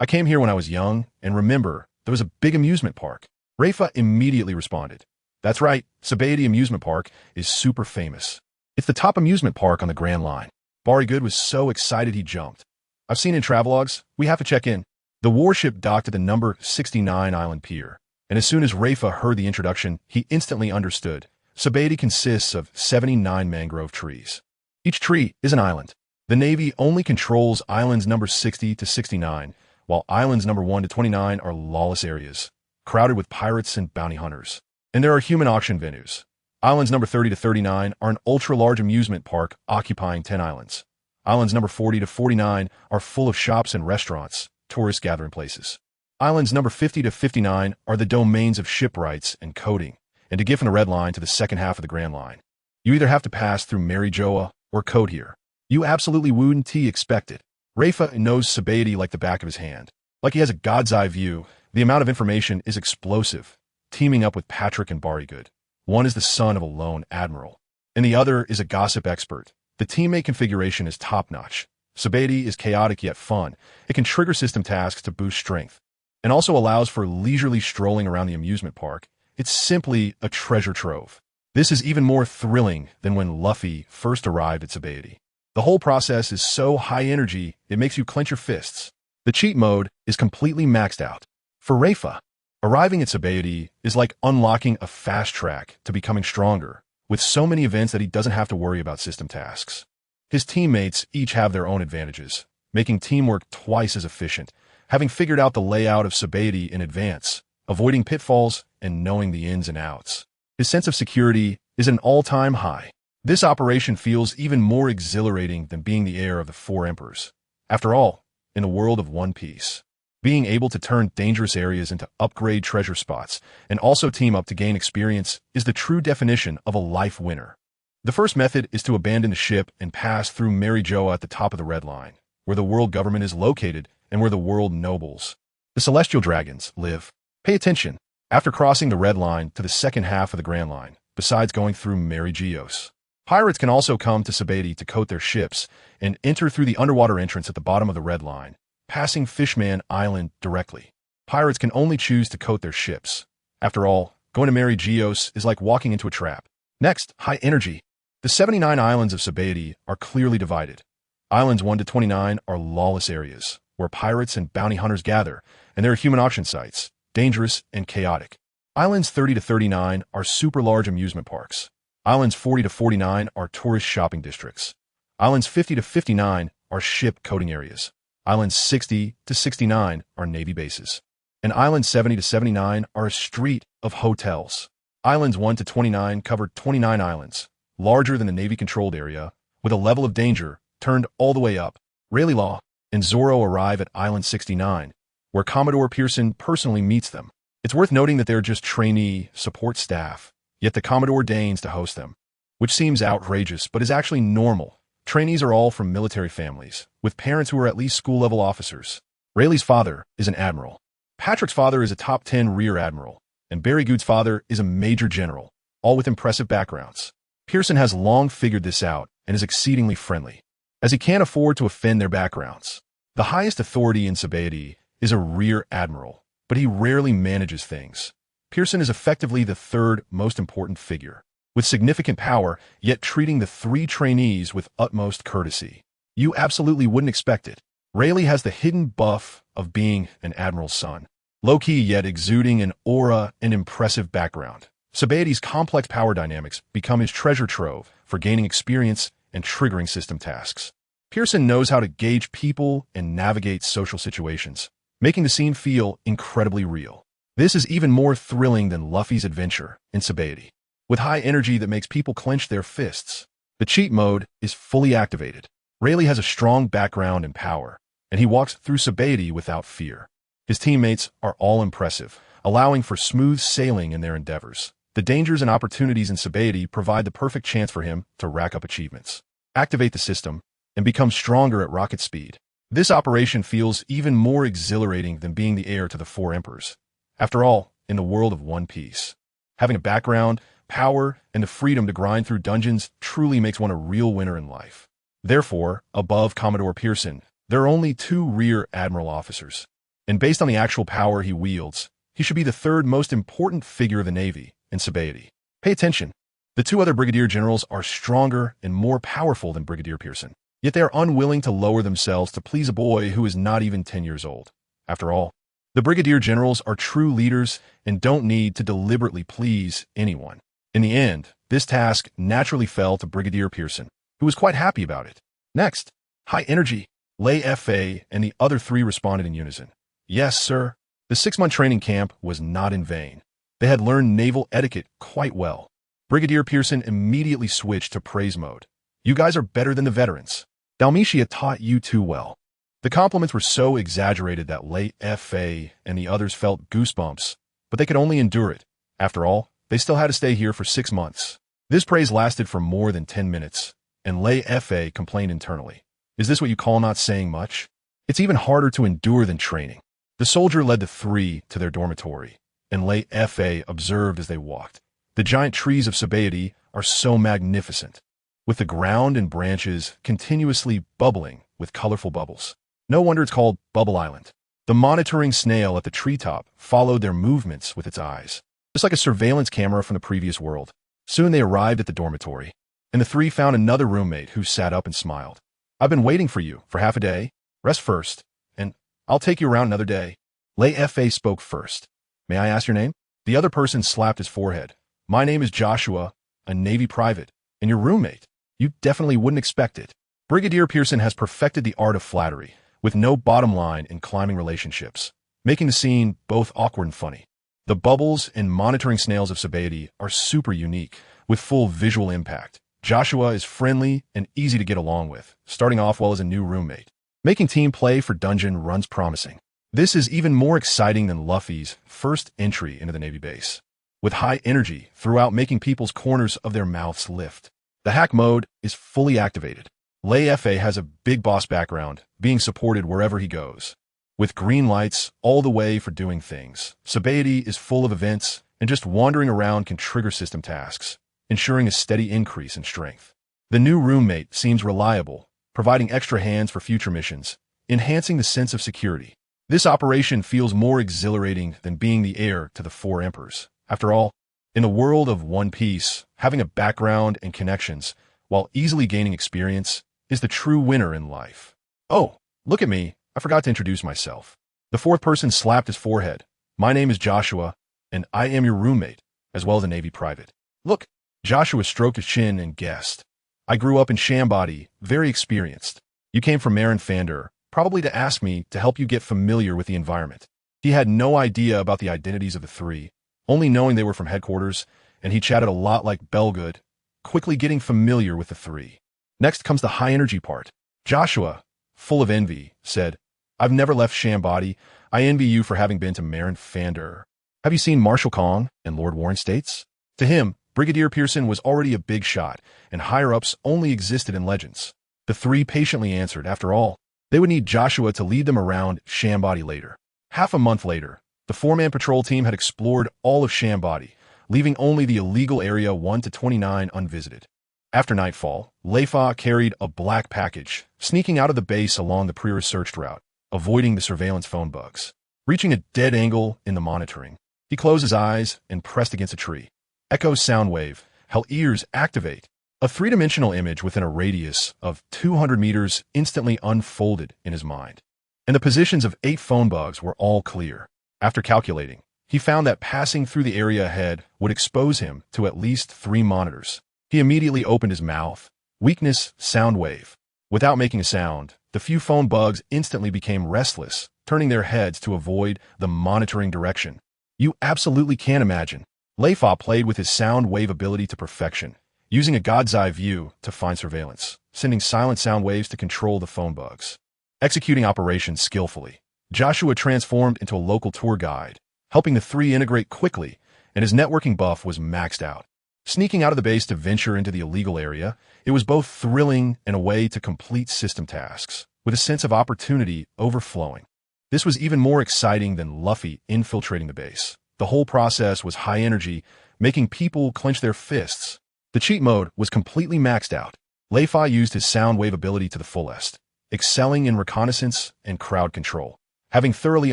"I came here when I was young, and remember, there was a big amusement park." Leifa immediately responded, "That's right, Sabaody Amusement Park is super famous. It's the top amusement park on the Grand Line." Beargood was so excited he jumped. "I've seen in travelogues, we have to check in." The warship docked at the number 69 Island Pier, and as soon as Leifa heard the introduction, he instantly understood. Sabaody consists of 79 mangrove trees. Each tree is an island. The Navy only controls islands number 60 to 69, while islands number 1 to 29 are lawless areas, crowded with pirates and bounty hunters. And there are human auction venues. Islands number 30 to 39 are an ultra-large amusement park occupying 10 islands. Islands number 40 to 49 are full of shops and restaurants, tourist gathering places. Islands number 50 to 59 are the domains of shipwrights and coding, and to get from the Red Line to the second half of the Grand Line, you either have to pass through Mary Joa or code here. You absolutely wouldn't expect it. Leifa knows Sabaody like the back of his hand. Like he has a god's eye view, the amount of information is explosive, teaming up with Patrick and Barrygood. One is the son of a lone admiral, and the other is a gossip expert. The teammate configuration is top-notch. Sabaody is chaotic yet fun. It can trigger system tasks to boost strength, and also allows for leisurely strolling around the amusement park. It's simply a treasure trove. This is even more thrilling than when Luffy first arrived at Sabaody. The whole process is so high energy, it makes you clench your fists. The cheat mode is completely maxed out. For Leifa, arriving at Sabaody is like unlocking a fast track to becoming stronger, with so many events that he doesn't have to worry about system tasks. His teammates each have their own advantages, making teamwork twice as efficient, having figured out the layout of Sabaody in advance, avoiding pitfalls, and knowing the ins and outs. His sense of security is an all-time high. This operation feels even more exhilarating than being the heir of the Four Emperors. After all, in a world of One Piece, being able to turn dangerous areas into upgrade treasure spots and also team up to gain experience is the true definition of a life winner. The first method is to abandon the ship and pass through Mary Joa at the top of the Red Line, where the world government is located and where the world nobles, the celestial dragons, live. Pay attention. After crossing the Red Line to the second half of the Grand Line, besides going through Mary Geos, pirates can also come to Sabaody to coat their ships and enter through the underwater entrance at the bottom of the Red Line, passing Fishman Island directly. Pirates can only choose to coat their ships. After all, going to Mary Geos is like walking into a trap. Next, high energy. The 79 islands of Sabaody are clearly divided. Islands 1 to 29 are lawless areas, where pirates and bounty hunters gather, and there are human auction sites, dangerous and chaotic. Islands 30 to 39 are super large amusement parks. Islands 40 to 49 are tourist shopping districts. Islands 50 to 59 are ship coating areas. Islands 60 to 69 are Navy bases. And Islands 70 to 79 are a street of hotels. Islands 1 to 29 cover 29 islands, larger than the Navy-controlled area, with a level of danger turned all the way up. Rayleigh and Zoro arrive at Island 69, where Commodore Pearson personally meets them. It's worth noting that they're just trainee support staff, yet the Commodore deigns to host them, which seems outrageous but is actually normal. Trainees are all from military families, with parents who are at least school-level officers. Rayleigh's father is an admiral. Patrick's father is a top 10 rear admiral, and Barrygood's father is a major general, all with impressive backgrounds. Pearson has long figured this out and is exceedingly friendly, as he can't afford to offend their backgrounds. The highest authority in Sabaody is a rear admiral, but he rarely manages things. Pearson is effectively the third most important figure, with significant power, yet treating the three trainees with utmost courtesy. You absolutely wouldn't expect it. Rayleigh has the hidden buff of being an admiral's son, low-key yet exuding an aura and impressive background. Sabaody's complex power dynamics become his treasure trove for gaining experience and triggering system tasks. Pearson knows how to gauge people and navigate social situations, making the scene feel incredibly real. This is even more thrilling than Luffy's adventure in Sabaody, with high energy that makes people clench their fists. The cheat mode is fully activated. Rayleigh has a strong background and power, and he walks through Sabaody without fear. His teammates are all impressive, allowing for smooth sailing in their endeavors. The dangers and opportunities in Sabaody provide the perfect chance for him to rack up achievements, activate the system, and become stronger at rocket speed. This operation feels even more exhilarating than being the heir to the Four Emperors. After all, in the world of One Piece, having a background, power, and the freedom to grind through dungeons truly makes one a real winner in life. Therefore, above Commodore Pearson, there are only 2 rear admiral officers, and based on the actual power he wields, he should be the third most important figure of the Navy in Sabaody. Pay attention. The 2 other brigadier generals are stronger and more powerful than Brigadier Pearson, yet they are unwilling to lower themselves to please a boy who is not even 10 years old. After all, the brigadier generals are true leaders and don't need to deliberately please anyone. In the end, this task naturally fell to Brigadier Pearson, who was quite happy about it. Next, High energy. Leifa and the other three responded in unison. Yes, sir. The 6-month training camp was not in vain. They had learned naval etiquette quite well. Brigadier Pearson immediately switched to praise mode. You guys are better than the veterans. Dalmatia taught you too well. The compliments were so exaggerated that Leifa and the others felt goosebumps, but they could only endure it. After all, they still had to stay here for 6 months. This praise lasted for more than 10 minutes, and Leifa complained internally. Is this what you call not saying much? It's even harder to endure than training. The soldier led the three to their dormitory, and Leifa observed as they walked. The giant trees of Sabaody are so magnificent, with the ground and branches continuously bubbling with colorful bubbles. No wonder it's called Bubble Island. The monitoring snail at the treetop followed their movements with its eyes, just like a surveillance camera from the previous world. Soon they arrived at the dormitory, and the three found another roommate who sat up and smiled. I've been waiting for you for half a day. Rest first, and I'll take you around another day. Leifa spoke first. May I ask your name? The other person slapped his forehead. My name is Joshua, a Navy private, and your roommate. You definitely wouldn't expect it. Brigadier Pearson has perfected the art of flattery, with no bottom line in climbing relationships, making the scene both awkward and funny. The bubbles and monitoring snails of Sabaody are super unique, with full visual impact. Joshua is friendly and easy to get along with, starting off well as a new roommate. Making team play for dungeon runs promising. This is even more exciting than Luffy's first entry into the Navy base, with high energy throughout making people's corners of their mouths lift. The hack mode is fully activated. Leifa has a big boss background, being supported wherever he goes, with green lights all the way for doing things. Sabaody is full of events, and just wandering around can trigger system tasks, ensuring a steady increase in strength. The new roommate seems reliable, providing extra hands for future missions, enhancing the sense of security. This operation feels more exhilarating than being the heir to the 4 emperors. After all, in the world of One Piece, having a background and connections, while easily gaining experience, is the true winner in life. Oh, look at me, I forgot to introduce myself. The 4th person slapped his forehead. My name is Joshua, and I am your roommate, as well as a Navy private. Look, Joshua stroked his chin and guessed. I grew up in Shambaudi, very experienced. You came from Marin Fander, probably to ask me to help you get familiar with the environment. He had no idea about the identities of the 3, only knowing they were from headquarters, and he chatted a lot like Belgood, quickly getting familiar with the 3. Next comes the high-energy part. Joshua, full of envy, said, I've never left Shambaudi. I envy you for having been to Marin Fander. Have you seen Marshal Kong and Lord Warren States? To him, Brigadier Pearson was already a big shot, and higher-ups only existed in legends. The 3 patiently answered. After all, they would need Joshua to lead them around Shambaudi later. Half a month later, the 4-man patrol team had explored all of Shambaudi, leaving only the illegal area 1 to 29 unvisited. After nightfall, Leifa carried a black package, sneaking out of the base along the pre-researched route, avoiding the surveillance phone bugs. Reaching a dead angle in the monitoring, he closed his eyes and pressed against a tree. Echo sound wave, hell ears activate. A 3-dimensional image within a radius of 200 meters instantly unfolded in his mind, and the positions of 8 phone bugs were all clear. After calculating, he found that passing through the area ahead would expose him to at least 3 monitors. He immediately opened his mouth. Weakness, sound wave. Without making a sound, the few phone bugs instantly became restless, turning their heads to avoid the monitoring direction. You absolutely can't imagine. Leifa played with his sound wave ability to perfection, using a god's eye view to find surveillance, sending silent sound waves to control the phone bugs. Executing operations skillfully, Joshua transformed into a local tour guide, helping the 3 integrate quickly, and his networking buff was maxed out. Sneaking out of the base to venture into the illegal area, it was both thrilling and a way to complete system tasks, with a sense of opportunity overflowing. This was even more exciting than Luffy infiltrating the base. The whole process was high energy, making people clench their fists. The cheat mode was completely maxed out. Leifa used his sound wave ability to the fullest, excelling in reconnaissance and crowd control. Having thoroughly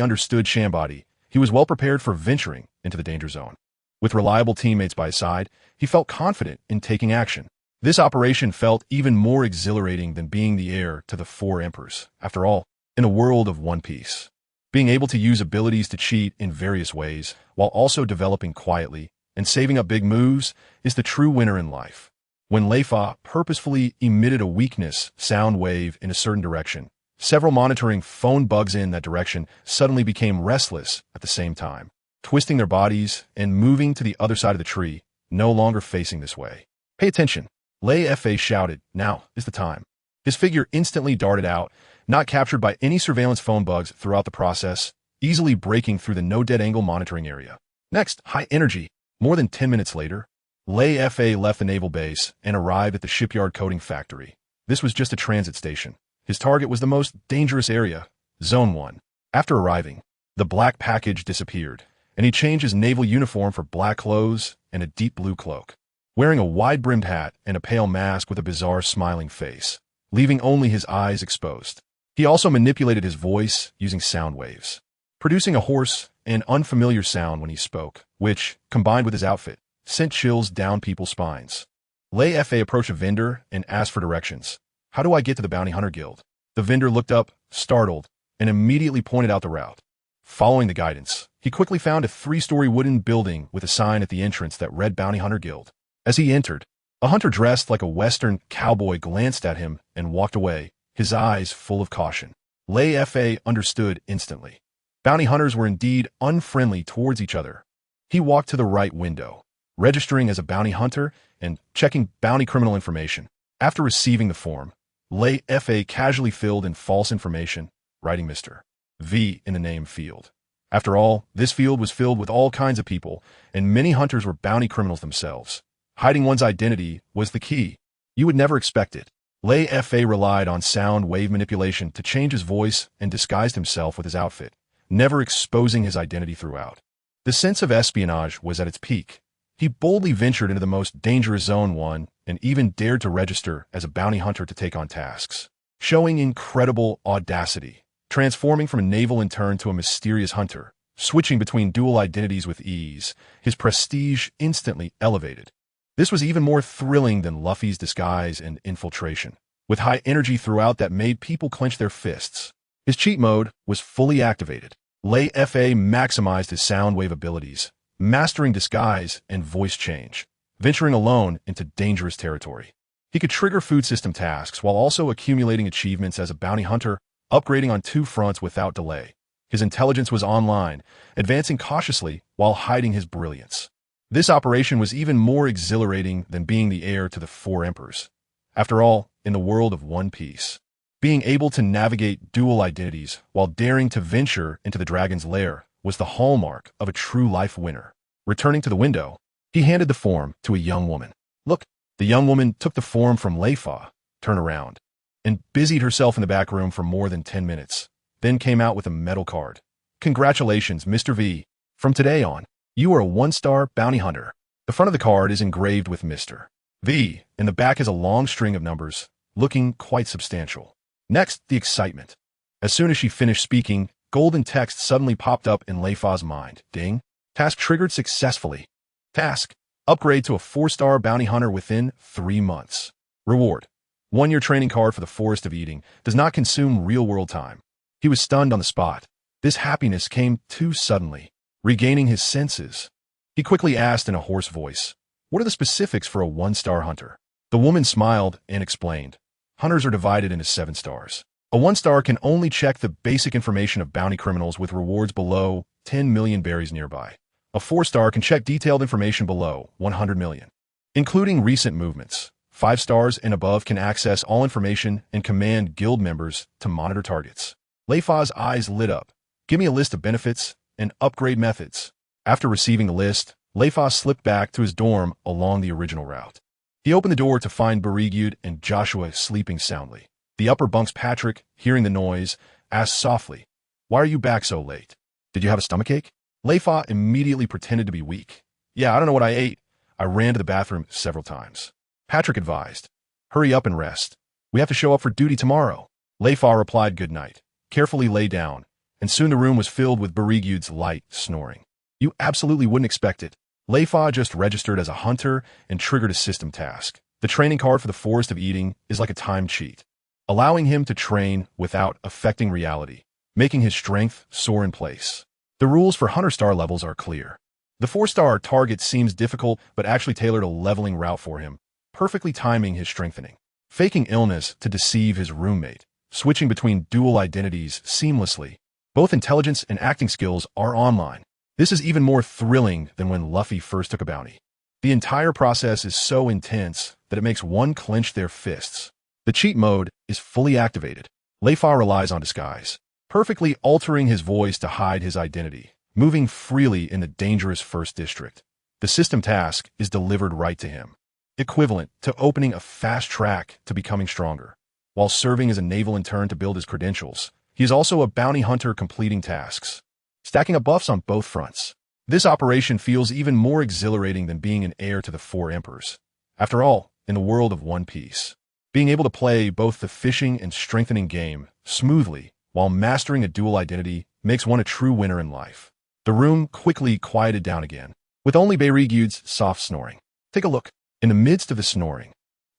understood Shambaudi, he was well prepared for venturing into the danger zone. With reliable teammates by his side, he felt confident in taking action. This operation felt even more exhilarating than being the heir to the 4 emperors. After all, in the world of One Piece, being able to use abilities to cheat in various ways, while also developing quietly and saving up big moves, is the true winner in life. When Leifa purposefully emitted a weakness sound wave in a certain direction, several monitoring phone bugs in that direction suddenly became restless at the same time, twisting their bodies and moving to the other side of the tree, no longer facing this way. Pay attention, Leifa shouted. Now is the time. His figure instantly darted out, not captured by any surveillance phone bugs throughout the process, easily breaking through the no-dead angle monitoring area. Next, high energy. More than 10 minutes later, Leifa left the naval base and arrived at the shipyard coating factory. This was just a transit station. His target was the most dangerous area, Zone 1. After arriving, the black package disappeared, and he changed his naval uniform for black clothes and a deep blue cloak, wearing a wide-brimmed hat and a pale mask with a bizarre smiling face, leaving only his eyes exposed. He also manipulated his voice using sound waves, producing a hoarse and unfamiliar sound when he spoke, which, combined with his outfit, sent chills down people's spines. Leifa approached a vendor and asked for directions. How do I get to the Bounty Hunter Guild? The vendor looked up, startled, and immediately pointed out the route. Following the guidance, he quickly found a 3-story wooden building with a sign at the entrance that read Bounty Hunter Guild. As he entered, a hunter dressed like a Western cowboy glanced at him and walked away, his eyes full of caution. Leifa understood instantly. Bounty hunters were indeed unfriendly towards each other. He walked to the right window, registering as a bounty hunter and checking bounty criminal information. After receiving the form, Leifa casually filled in false information, writing Mr. V in the name field. After all, this field was filled with all kinds of people, and many hunters were bounty criminals themselves. Hiding one's identity was the key. You would never expect it. Leifa relied on sound wave manipulation to change his voice and disguised himself with his outfit, never exposing his identity throughout. The sense of espionage was at its peak. He boldly ventured into the most dangerous Zone 1 and even dared to register as a bounty hunter to take on tasks, showing incredible audacity, transforming from a naval intern to a mysterious hunter, switching between dual identities with ease. His prestige instantly elevated. This was even more thrilling than Luffy's disguise and infiltration, with high energy throughout that made people clench their fists. His cheat mode was fully activated. Leifa maximized his sound wave abilities, mastering disguise and voice change, venturing alone into dangerous territory. He could trigger food system tasks while also accumulating achievements as a bounty hunter, upgrading on 2 fronts without delay. His intelligence was online, advancing cautiously while hiding his brilliance. This operation was even more exhilarating than being the heir to the 4 emperors. After all, in the world of One Piece, being able to navigate dual identities while daring to venture into the dragon's lair was the hallmark of a true life winner. Returning to the window, he handed the form to a young woman. Look, the young woman took the form from Leifa, turned around, and busied herself in the back room for more than 10 minutes, then came out with a medal card. Congratulations, Mr. V. From today on, you are a 1-star bounty hunter. The front of the card is engraved with Mr. V, and the back is a long string of numbers, looking quite substantial. Next, the excitement. As soon as she finished speaking, golden text suddenly popped up in Leifa's mind. Ding. Task triggered successfully. Task: upgrade to a 4-star bounty hunter within 3 months. Reward: 1-year training card for the Forest of Eating. Does not consume real-world time. He was stunned on the spot. This happiness came too suddenly. Regaining his senses, he quickly asked in a hoarse voice, "What are the specifics for a 1-star hunter?" The woman smiled and explained, "Hunters are divided into 7 stars. A 1-star can only check the basic information of bounty criminals with rewards below 10 million berries nearby. A 4-star can check detailed information below 100 million, including recent movements. 5 stars and above can access all information and command guild members to monitor targets." Leifa's eyes lit up. "Give me a list of benefits and upgrade methods." After receiving the list, Leifa slipped back to his dorm along the original route. He opened the door to find Barigude and Joshua sleeping soundly. The upper bunk's Patrick, hearing the noise, asked softly, "Why are you back so late? Did you have a stomachache?" Leifa immediately pretended to be weak. "Yeah, I don't know what I ate. I ran to the bathroom several times." Patrick advised, "Hurry up and rest. We have to show up for duty tomorrow." Leifa replied good night, carefully lay down, and soon the room was filled with Barigude's light snoring. You absolutely wouldn't expect it. Leifa just registered as a hunter and triggered a system task. The training card for the Forest of Eating is like a time cheat, allowing him to train without affecting reality, making his strength soar in place. The rules for Hunter Star levels are clear. The 4-star target seems difficult, but actually tailored a leveling route for him. perfectly timing his strengthening. Faking illness to deceive his roommate, switching between dual identities seamlessly. Both intelligence and acting skills are online. This is even more thrilling than when Luffy first took a bounty. The entire process is so intense that it makes one clench their fists. The cheat mode is fully activated. Leifa relies on disguise, perfectly altering his voice to hide his identity, moving freely in the dangerous first district. The system task is delivered right to him, equivalent to opening a fast track to becoming stronger. While serving as a naval intern to build his credentials, he is also a bounty hunter completing tasks, stacking up buffs on both fronts. This operation feels even more exhilarating than being an heir to the Four Emperors. After all, in the world of One Piece, being able to play both the fishing and strengthening game smoothly while mastering a dual identity makes one a true winner in life. The room quickly quieted down again, with only Beirigude's soft snoring. Take a look. In the midst of the snoring,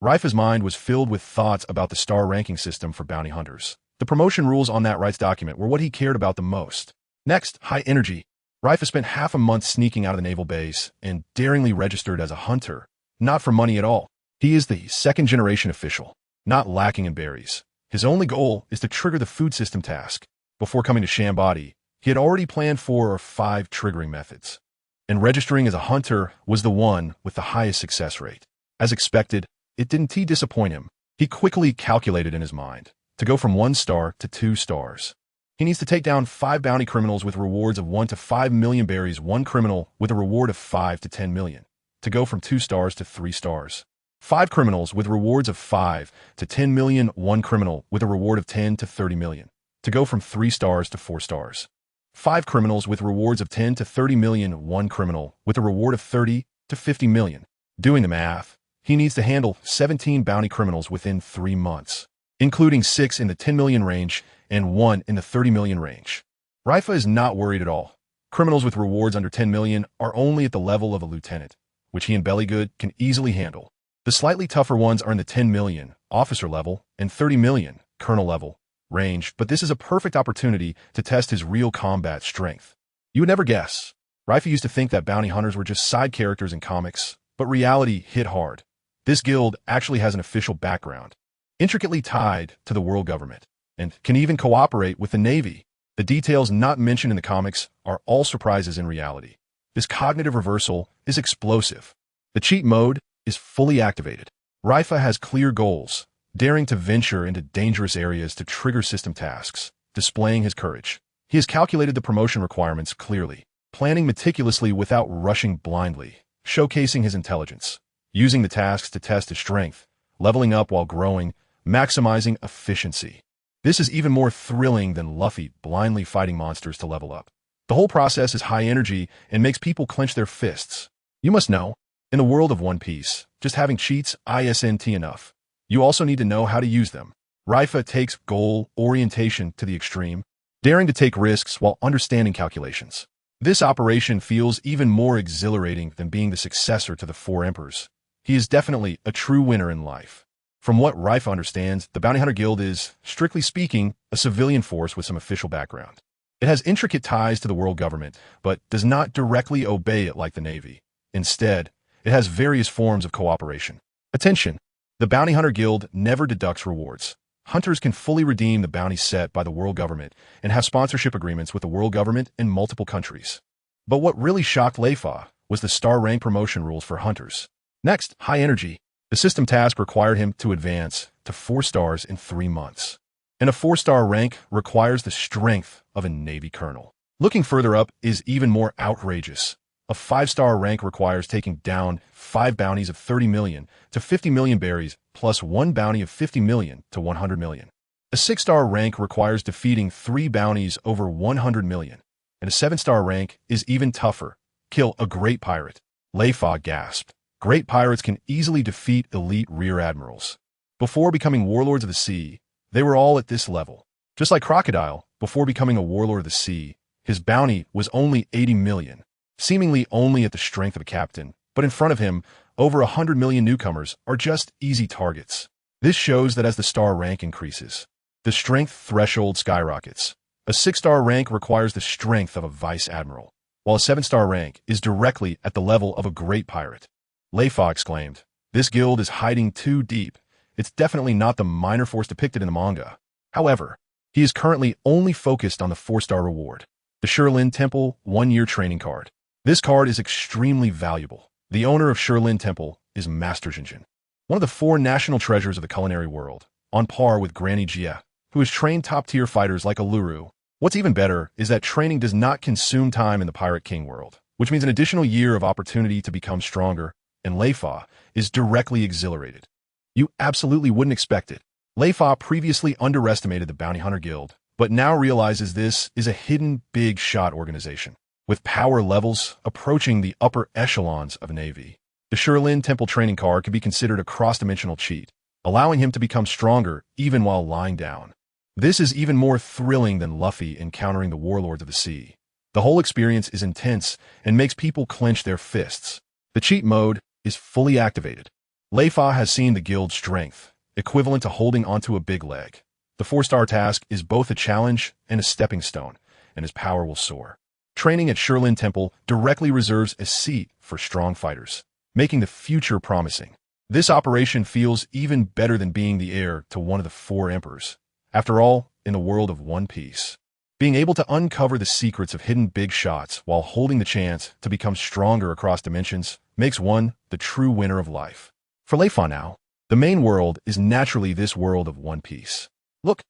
Leifa's mind was filled with thoughts about the star ranking system for bounty hunters. The promotion rules on that rights document were what he cared about the most. Next, high energy. Leifa spent half a month sneaking out of the naval base and daringly registered as a hunter, not for money at all. He is the second-generation official, not lacking in berries. His only goal is to trigger the food system task. Before coming to Shambadi, he had already planned 4 or 5 triggering methods, and registering as a hunter was the one with the highest success rate. As expected, it didn't disappoint him. He quickly calculated in his mind to go from 1 star to 2 stars. He needs to take down 5 bounty criminals with rewards of 1 to 5 million berries, 1 criminal with a reward of 5 to 10 million, to go from 2 stars to 3 stars. 5 criminals with rewards of 5 to 10 million, 1 criminal with a reward of 10 to 30 million, to go from 3 stars to 4 stars. 5 criminals with rewards of 10 to 30 million, 1 criminal with a reward of 30 to 50 million. Doing the math, he needs to handle 17 bounty criminals within 3 months, including 6 in the 10 million range and 1 in the 30 million range. Leifa is not worried at all. Criminals with rewards under 10 million are only at the level of a lieutenant, which he and Bellygood can easily handle. The slightly tougher ones are in the 10 million, officer level, and 30 million, colonel level, range, but this is a perfect opportunity to test his real combat strength. You would never guess. Leifa used to think that bounty hunters were just side characters in comics, but reality hit hard. This guild actually has an official background, intricately tied to the world government, and can even cooperate with the Navy. The details not mentioned in the comics are all surprises in reality. This cognitive reversal is explosive. The cheat mode is fully activated. Leifa has clear goals, daring to venture into dangerous areas to trigger system tasks, displaying his courage. He has calculated the promotion requirements clearly, planning meticulously without rushing blindly, showcasing his intelligence, using the tasks to test his strength, leveling up while growing, maximizing efficiency. This is even more thrilling than Luffy blindly fighting monsters to level up. The whole process is high energy and makes people clench their fists. You must know, in the world of One Piece, just having cheats isn't enough. You also need to know how to use them. Leifa takes goal orientation to the extreme, daring to take risks while understanding calculations. This operation feels even more exhilarating than being the successor to the Four Emperors. He is definitely a true winner in life. From what Leifa understands, the Bounty Hunter Guild is, strictly speaking, a civilian force with some official background. It has intricate ties to the world government, but does not directly obey it like the Navy. Instead, it has various forms of cooperation. Attention! The Bounty Hunter Guild never deducts rewards. Hunters can fully redeem the bounties set by the world government and have sponsorship agreements with the world government in multiple countries. But what really shocked Leifa was the star rank promotion rules for hunters. Next, high energy. The system task required him to advance to 4 stars in 3 months. And a 4-star rank requires the strength of a Navy colonel. Looking further up is even more outrageous. A 5-star rank requires taking down 5 bounties of 30 million to 50 million berries, plus 1 bounty of 50 million to 100 million. A 6-star rank requires defeating 3 bounties over 100 million. And a 7-star rank is even tougher. Kill a great pirate. Leifa gasped. Great pirates can easily defeat elite rear admirals. Before becoming warlords of the sea, they were all at this level. Just like Crocodile, before becoming a warlord of the sea, his bounty was only 80 million, seemingly only at the strength of a captain, but in front of him, over 100 million newcomers are just easy targets. This shows that as the star rank increases, the strength threshold skyrockets. A 6-star rank requires the strength of a vice admiral, while a 7-star rank is directly at the level of a great pirate. Leifa exclaimed, This guild is hiding too deep. It's definitely not the minor force depicted in the manga. However, he is currently only focused on the 4-star reward, the Shilin Temple 1-year training card. This card is extremely valuable. The owner of Shilin Temple is Master Jinjin, one of the 4 national treasures of the culinary world, on par with Granny Jia, who has trained top-tier fighters like Aluru. What's even better is that training does not consume time in the Pirate King world, which means an additional year of opportunity to become stronger, and Leifa is directly exhilarated. You absolutely wouldn't expect it. Leifa previously underestimated the Bounty Hunter Guild, but now realizes this is a hidden big shot organization, with power levels approaching the upper echelons of Navy. The Shilin Temple training card could be considered a cross-dimensional cheat, allowing him to become stronger even while lying down. This is even more thrilling than Luffy encountering the warlords of the sea. The whole experience is intense and makes people clench their fists. The cheat mode is fully activated. Leifa has seen the guild's strength, equivalent to holding onto a big leg. The 4-star task is both a challenge and a stepping stone, and his power will soar. Training at Shilin Temple directly reserves a seat for strong fighters, making the future promising. This operation feels even better than being the heir to one of the 4 emperors. After all, in the world of One Piece, being able to uncover the secrets of hidden big shots while holding the chance to become stronger across dimensions makes one the true winner of life. For Leifa now, the main world is naturally this world of One Piece. Look,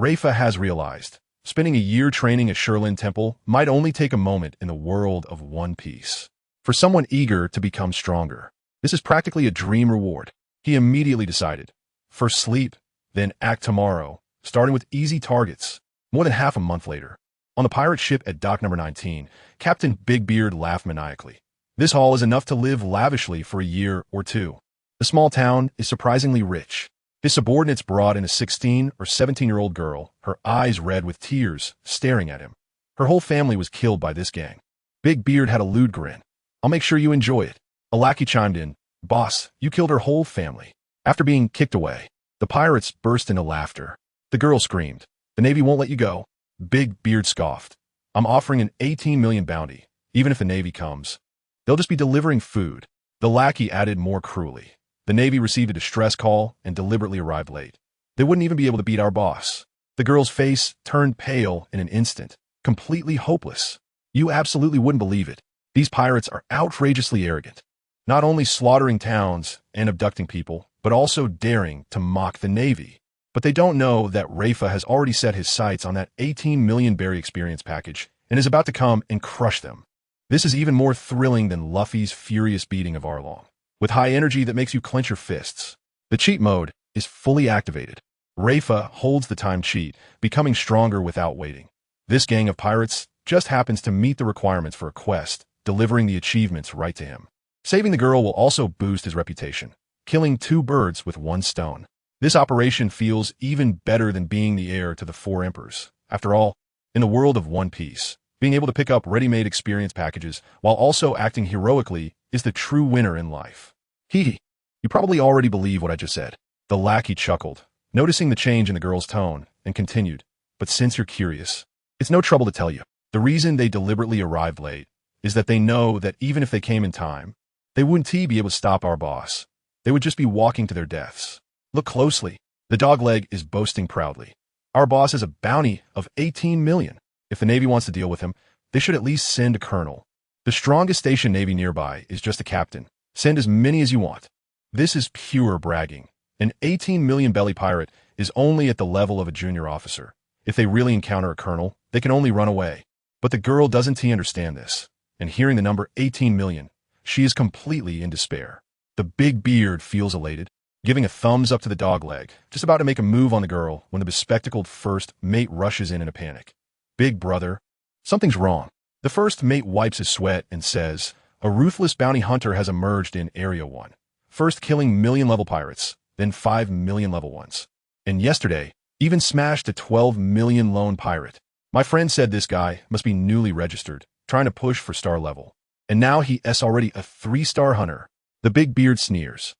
Leifa has realized, spending a year training at Shilin Temple might only take a moment in the world of One Piece. For someone eager to become stronger, this is practically a dream reward. He immediately decided, first sleep, then act tomorrow, starting with easy targets. More than half a month later, on the pirate ship at dock number 19, Captain Bigbeard laughed maniacally. This haul is enough to live lavishly for a year or 2. The small town is surprisingly rich. His subordinates brought in a 16 or 17-year-old girl, her eyes red with tears, staring at him. Her whole family was killed by this gang. Bigbeard had a lewd grin. I'll make sure you enjoy it. A lackey chimed in, Boss, you killed her whole family. After being kicked away, the pirates burst into laughter. The girl screamed, the Navy won't let you go. Bigbeard scoffed. I'm offering an 18 million bounty, even if the Navy comes. They'll just be delivering food. The lackey added more cruelly. The Navy received a distress call and deliberately arrived late. They wouldn't even be able to beat our boss. The girl's face turned pale in an instant, completely hopeless. You absolutely wouldn't believe it. These pirates are outrageously arrogant, not only slaughtering towns and abducting people, but also daring to mock the Navy. But they don't know that Leifa has already set his sights on that 18 million berry experience package and is about to come and crush them. This is even more thrilling than Luffy's furious beating of Arlong, with high energy that makes you clench your fists. The cheat mode is fully activated. Leifa holds the time cheat, becoming stronger without waiting. This gang of pirates just happens to meet the requirements for a quest, delivering the achievements right to him. Saving the girl will also boost his reputation, killing 2 birds with 1 stone. This operation feels even better than being the heir to the 4 emperors. After all, in the world of One Piece, being able to pick up ready-made experience packages while also acting heroically is the true winner in life. Hee, you probably already believe what I just said. The lackey chuckled, noticing the change in the girl's tone, and continued, but since you're curious, it's no trouble to tell you. The reason they deliberately arrived late is that they know that even if they came in time, they wouldn't be able to stop our boss. They would just be walking to their deaths. Look closely. The dogleg is boasting proudly. Our boss has a bounty of 18 million. If the Navy wants to deal with him, they should at least send a colonel. The strongest station Navy nearby is just a captain. Send as many as you want. This is pure bragging. An 18 million belly pirate is only at the level of a junior officer. If they really encounter a colonel, they can only run away. But the girl doesn't understand this, and hearing the number 18 million, she is completely in despair. The Bigbeard feels elated, giving a thumbs up to the dogleg, just about to make a move on the girl when the bespectacled first mate rushes in a panic. Big brother, something's wrong. The first mate wipes his sweat and says, a ruthless bounty hunter has emerged in Area 1, first killing million-level pirates, then 5 million level ones. And yesterday, even smashed a 12 million lone pirate. My friend said this guy must be newly registered, trying to push for star level. And now he's already a 3-star hunter. The Bigbeard sneers.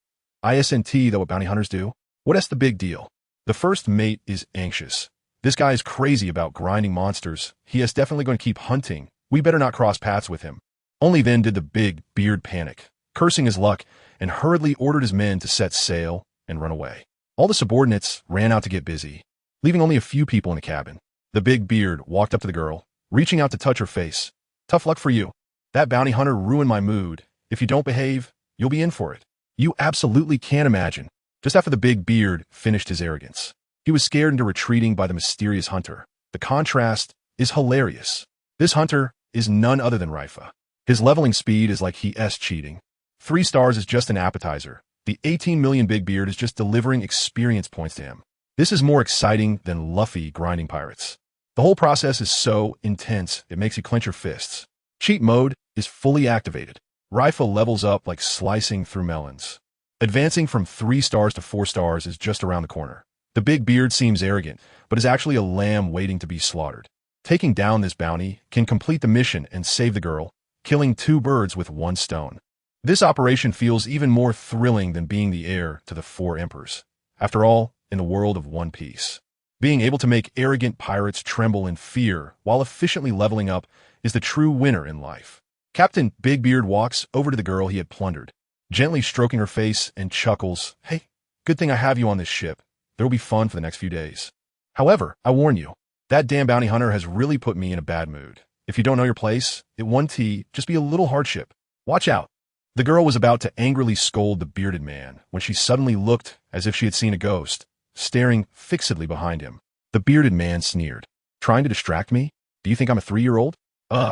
Isn't that what bounty hunters do? What's the big deal? The first mate is anxious. This guy is crazy about grinding monsters. He is definitely going to keep hunting. We better not cross paths with him. Only then did the Bigbeard panic, cursing his luck and hurriedly ordered his men to set sail and run away. All the subordinates ran out to get busy, leaving only a few people in the cabin. The big beard walked up to the girl, reaching out to touch her face. "Tough luck for you. That bounty hunter ruined my mood. If you don't behave, you'll be in for it." You absolutely can't imagine. Just after the big beard finished his arrogance, he was scared into retreating by the mysterious hunter. The contrast is hilarious. This hunter is none other than Leifa. His leveling speed is like he's cheating. 3 stars is just an appetizer. The 18 million big beard is just delivering experience points to him. This is more exciting than Luffy grinding pirates. The whole process is so intense, it makes you clench your fists. Cheat mode is fully activated. Leifa levels up like slicing through melons. Advancing from 3 stars to 4 stars is just around the corner. The big beard seems arrogant, but is actually a lamb waiting to be slaughtered. Taking down this bounty can complete the mission and save the girl, killing 2 birds with 1 stone. This operation feels even more thrilling than being the heir to the 4 emperors. After all, in the world of One Piece, being able to make arrogant pirates tremble in fear while efficiently leveling up is the true winner in life. Captain Big Beard walks over to the girl he had plundered, gently stroking her face and chuckles. "Hey, good thing I have you on this ship. There will be fun for the next few days. However, I warn you, that damn bounty hunter has really put me in a bad mood. If you don't know your place, it won't just be a little hardship. Watch out." The girl was about to angrily scold the bearded man when she suddenly looked as if she had seen a ghost, staring fixedly behind him. The bearded man sneered. "Trying to distract me? Do you think I'm a 3-year-old?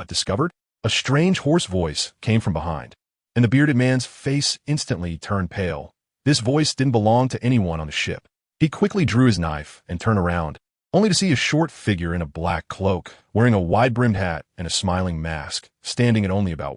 Discovered?" A strange hoarse voice came from behind, and the bearded man's face instantly turned pale. This voice didn't belong to anyone on the ship. He quickly drew his knife and turned around, only to see a short figure in a black cloak, wearing a wide-brimmed hat and a smiling mask, standing at only about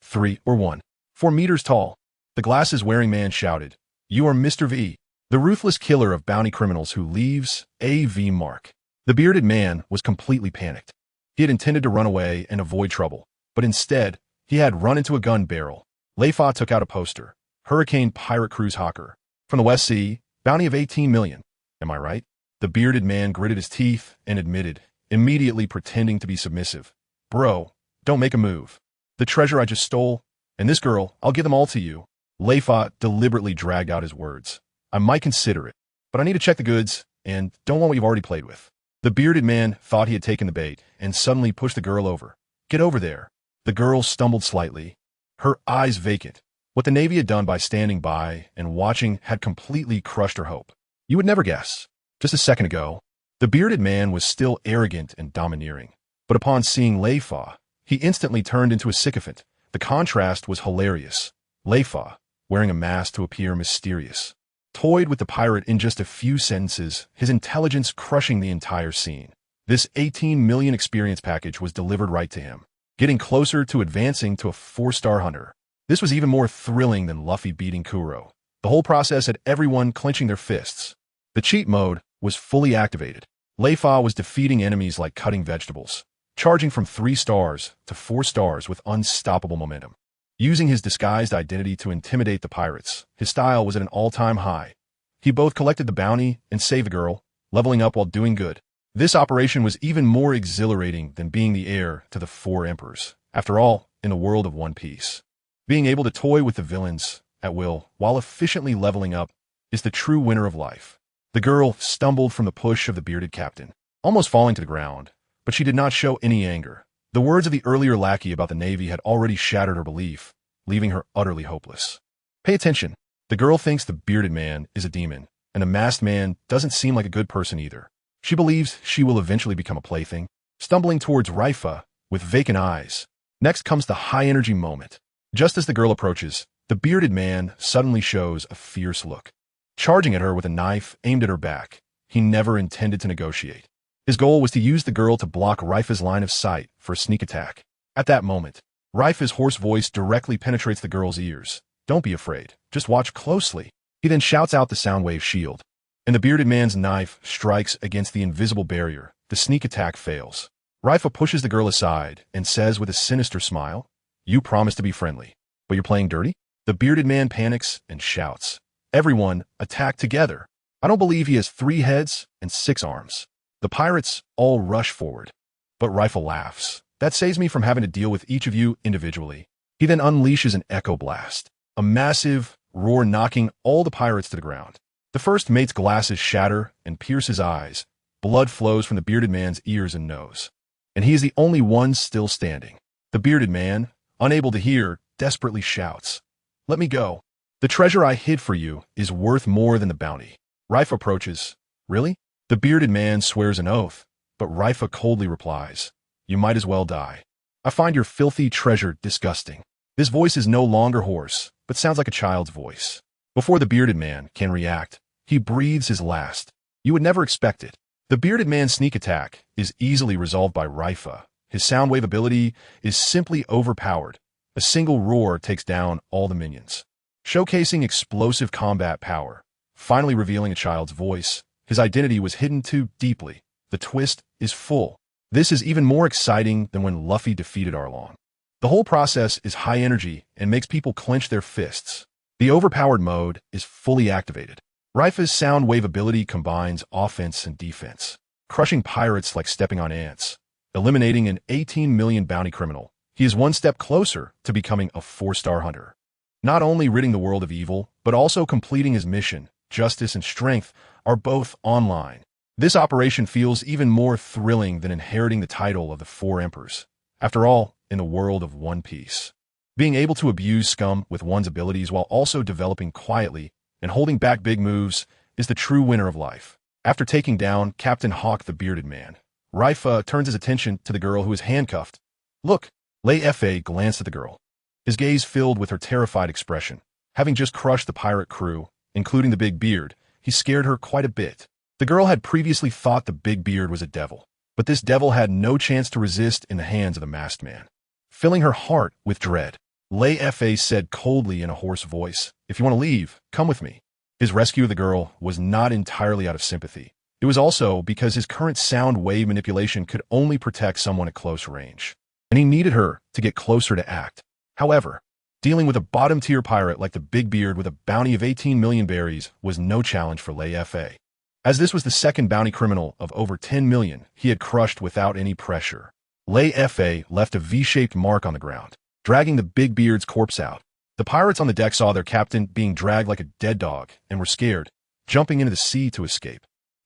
4 meters tall. The glasses-wearing man shouted, "You are Mr. V, the ruthless killer of bounty criminals who leaves a.v. mark." The bearded man was completely panicked. He had intended to run away and avoid trouble, but instead, he had run into a gun barrel. Leifa took out a poster. "Hurricane Pirate Cruise Hawker. From the West Sea, bounty of 18 million. Am I right?" The bearded man gritted his teeth and admitted, immediately pretending to be submissive. "Bro, don't make a move. The treasure I just stole, and this girl, I'll give them all to you." Leifa deliberately dragged out his words. "I might consider it, but I need to check the goods, and don't want what you've already played with." The bearded man thought he had taken the bait, and suddenly pushed the girl over. "Get over there." The girl stumbled slightly, her eyes vacant. What the Navy had done by standing by and watching had completely crushed her hope. You would never guess. Just a second ago, the bearded man was still arrogant and domineering, but upon seeing Leifa, he instantly turned into a sycophant. The contrast was hilarious. Leifa, wearing a mask to appear mysterious, toyed with the pirate in just a few sentences, his intelligence crushing the entire scene. This 18 million experience package was delivered right to him, getting closer to advancing to a 4-star hunter. This was even more thrilling than Luffy beating Kuro. The whole process had everyone clenching their fists. The cheat mode was fully activated. Leifa was defeating enemies like cutting vegetables, charging from 3 stars to 4 stars with unstoppable momentum. Using his disguised identity to intimidate the pirates, his style was at an all-time high. He both collected the bounty and saved the girl, leveling up while doing good. This operation was even more exhilarating than being the heir to the 4 emperors. After all, in the world of One Piece, being able to toy with the villains at will while efficiently leveling up is the true winner of life. The girl stumbled from the push of the bearded captain, almost falling to the ground, but she did not show any anger. The words of the earlier lackey about the Navy had already shattered her belief, leaving her utterly hopeless. Pay attention. The girl thinks the bearded man is a demon, and the masked man doesn't seem like a good person either. She believes she will eventually become a plaything, stumbling towards Leifa with vacant eyes. Next comes the high-energy moment. Just as the girl approaches, the bearded man suddenly shows a fierce look, charging at her with a knife aimed at her back. He never intended to negotiate. His goal was to use the girl to block Leifa's line of sight for a sneak attack. At that moment, Leifa's hoarse voice directly penetrates the girl's ears. "Don't be afraid. Just watch closely." He then shouts out the soundwave shield, and the bearded man's knife strikes against the invisible barrier. The sneak attack fails. Leifa pushes the girl aside and says with a sinister smile, "You promised to be friendly, but you're playing dirty?" The bearded man panics and shouts, "Everyone, attack together. I don't believe he has 3 heads and 6 arms." The pirates all rush forward, but Leifa laughs. "That saves me from having to deal with each of you individually." He then unleashes an echo blast, a massive, roar knocking all the pirates to the ground. The first mate's glasses shatter and pierce his eyes. Blood flows from the bearded man's ears and nose. And he is the only one still standing. The bearded man, unable to hear, desperately shouts, "Let me go. The treasure I hid for you is worth more than the bounty." Leifa approaches. "Really?" The bearded man swears an oath, but Leifa coldly replies, "You might as well die. I find your filthy treasure disgusting." His voice is no longer hoarse, but sounds like a child's voice. Before the bearded man can react, he breathes his last. You would never expect it. The bearded man's sneak attack is easily resolved by Leifa. His sound wave ability is simply overpowered. A single roar takes down all the minions. Showcasing explosive combat power, finally revealing a child's voice, his identity was hidden too deeply. The twist is full. This is even more exciting than when Luffy defeated Arlong. The whole process is high energy and makes people clench their fists. The overpowered mode is fully activated. Leifa's sound wave ability combines offense and defense, crushing pirates like stepping on ants. Eliminating an 18 million bounty criminal, he is one step closer to becoming a 4-star hunter. Not only ridding the world of evil, but also completing his mission. Justice and strength are both online. This operation feels even more thrilling than inheriting the title of the 4 Emperors. After all, in the world of One Piece, being able to abuse scum with one's abilities while also developing quietly and holding back big moves is the true winner of life. After taking down Captain Hawk the bearded man, Leifa turns his attention to the girl who is handcuffed. "Look!" Leifa glanced at the girl, his gaze filled with her terrified expression. Having just crushed the pirate crew, including the big beard, he scared her quite a bit. The girl had previously thought the big beard was a devil, but this devil had no chance to resist in the hands of the masked man. Filling her heart with dread, Leifa said coldly in a hoarse voice, "If you want to leave, come with me." His rescue of the girl was not entirely out of sympathy. It was also because his current sound wave manipulation could only protect someone at close range, and he needed her to get closer to act. However, dealing with a bottom-tier pirate like the Big Beard with a bounty of 18 million berries was no challenge for Leifa. As this was the second bounty criminal of over 10 million he had crushed without any pressure. Leifa left a V-shaped mark on the ground, dragging the Big Beard's corpse out. The pirates on the deck saw their captain being dragged like a dead dog and were scared, jumping into the sea to escape.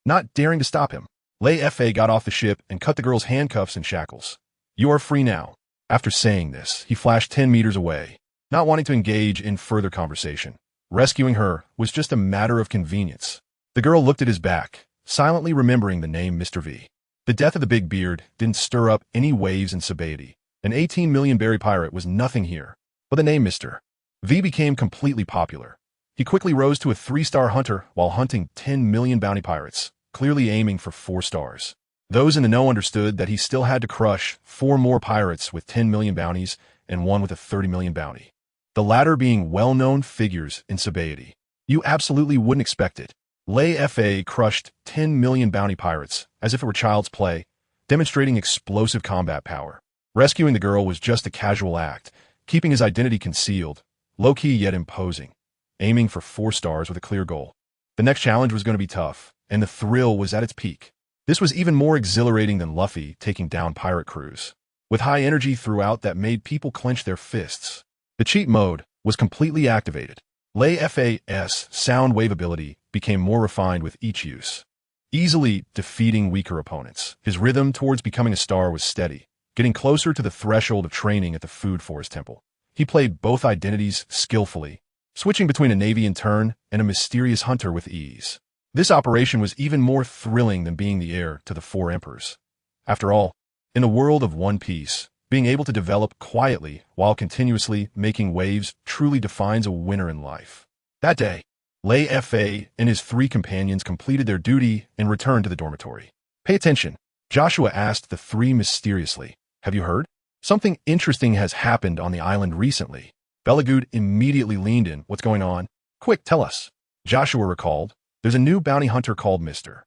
Not daring to stop him, Leifa got off the ship and cut the girl's handcuffs and shackles. "You are free now." After saying this, he flashed 10 meters away, not wanting to engage in further conversation. Rescuing her was just a matter of convenience. The girl looked at his back, silently remembering the name Mr. V. The death of the Big Beard didn't stir up any waves in Sabaody. An 18 million berry pirate was nothing here, but the name Mr. V became completely popular. He quickly rose to a 3-star hunter while hunting 10 million bounty pirates, clearly aiming for 4 stars. Those in the know understood that he still had to crush 4 more pirates with 10 million bounties and one with a 30 million bounty. The latter being well-known figures in Sabaody. You absolutely wouldn't expect it. Leifa crushed 10 million bounty pirates as if it were child's play, demonstrating explosive combat power. Rescuing the girl was just a casual act, keeping his identity concealed, low-key yet imposing, aiming for 4 stars with a clear goal. The next challenge was going to be tough, and the thrill was at its peak. This was even more exhilarating than Luffy taking down pirate crews, with high energy throughout that made people clench their fists. The cheat mode was completely activated. Leifa's sound wave ability became more refined with each use, easily defeating weaker opponents. His rhythm towards becoming a star was steady, getting closer to the threshold of training at the Food Forest Temple. He played both identities skillfully, switching between a Navian turn and a mysterious hunter with ease. This operation was even more thrilling than being the heir to the 4 Emperors. After all, in the world of One Piece, being able to develop quietly while continuously making waves truly defines a winner in life. That day, Leifa and his 3 companions completed their duty and returned to the dormitory. "Pay attention," Joshua asked the 3 mysteriously. "Have you heard? Something interesting has happened on the island recently." Belagood immediately leaned in. "What's going on? Quick, tell us." Joshua recalled, "There's a new bounty hunter called Mr.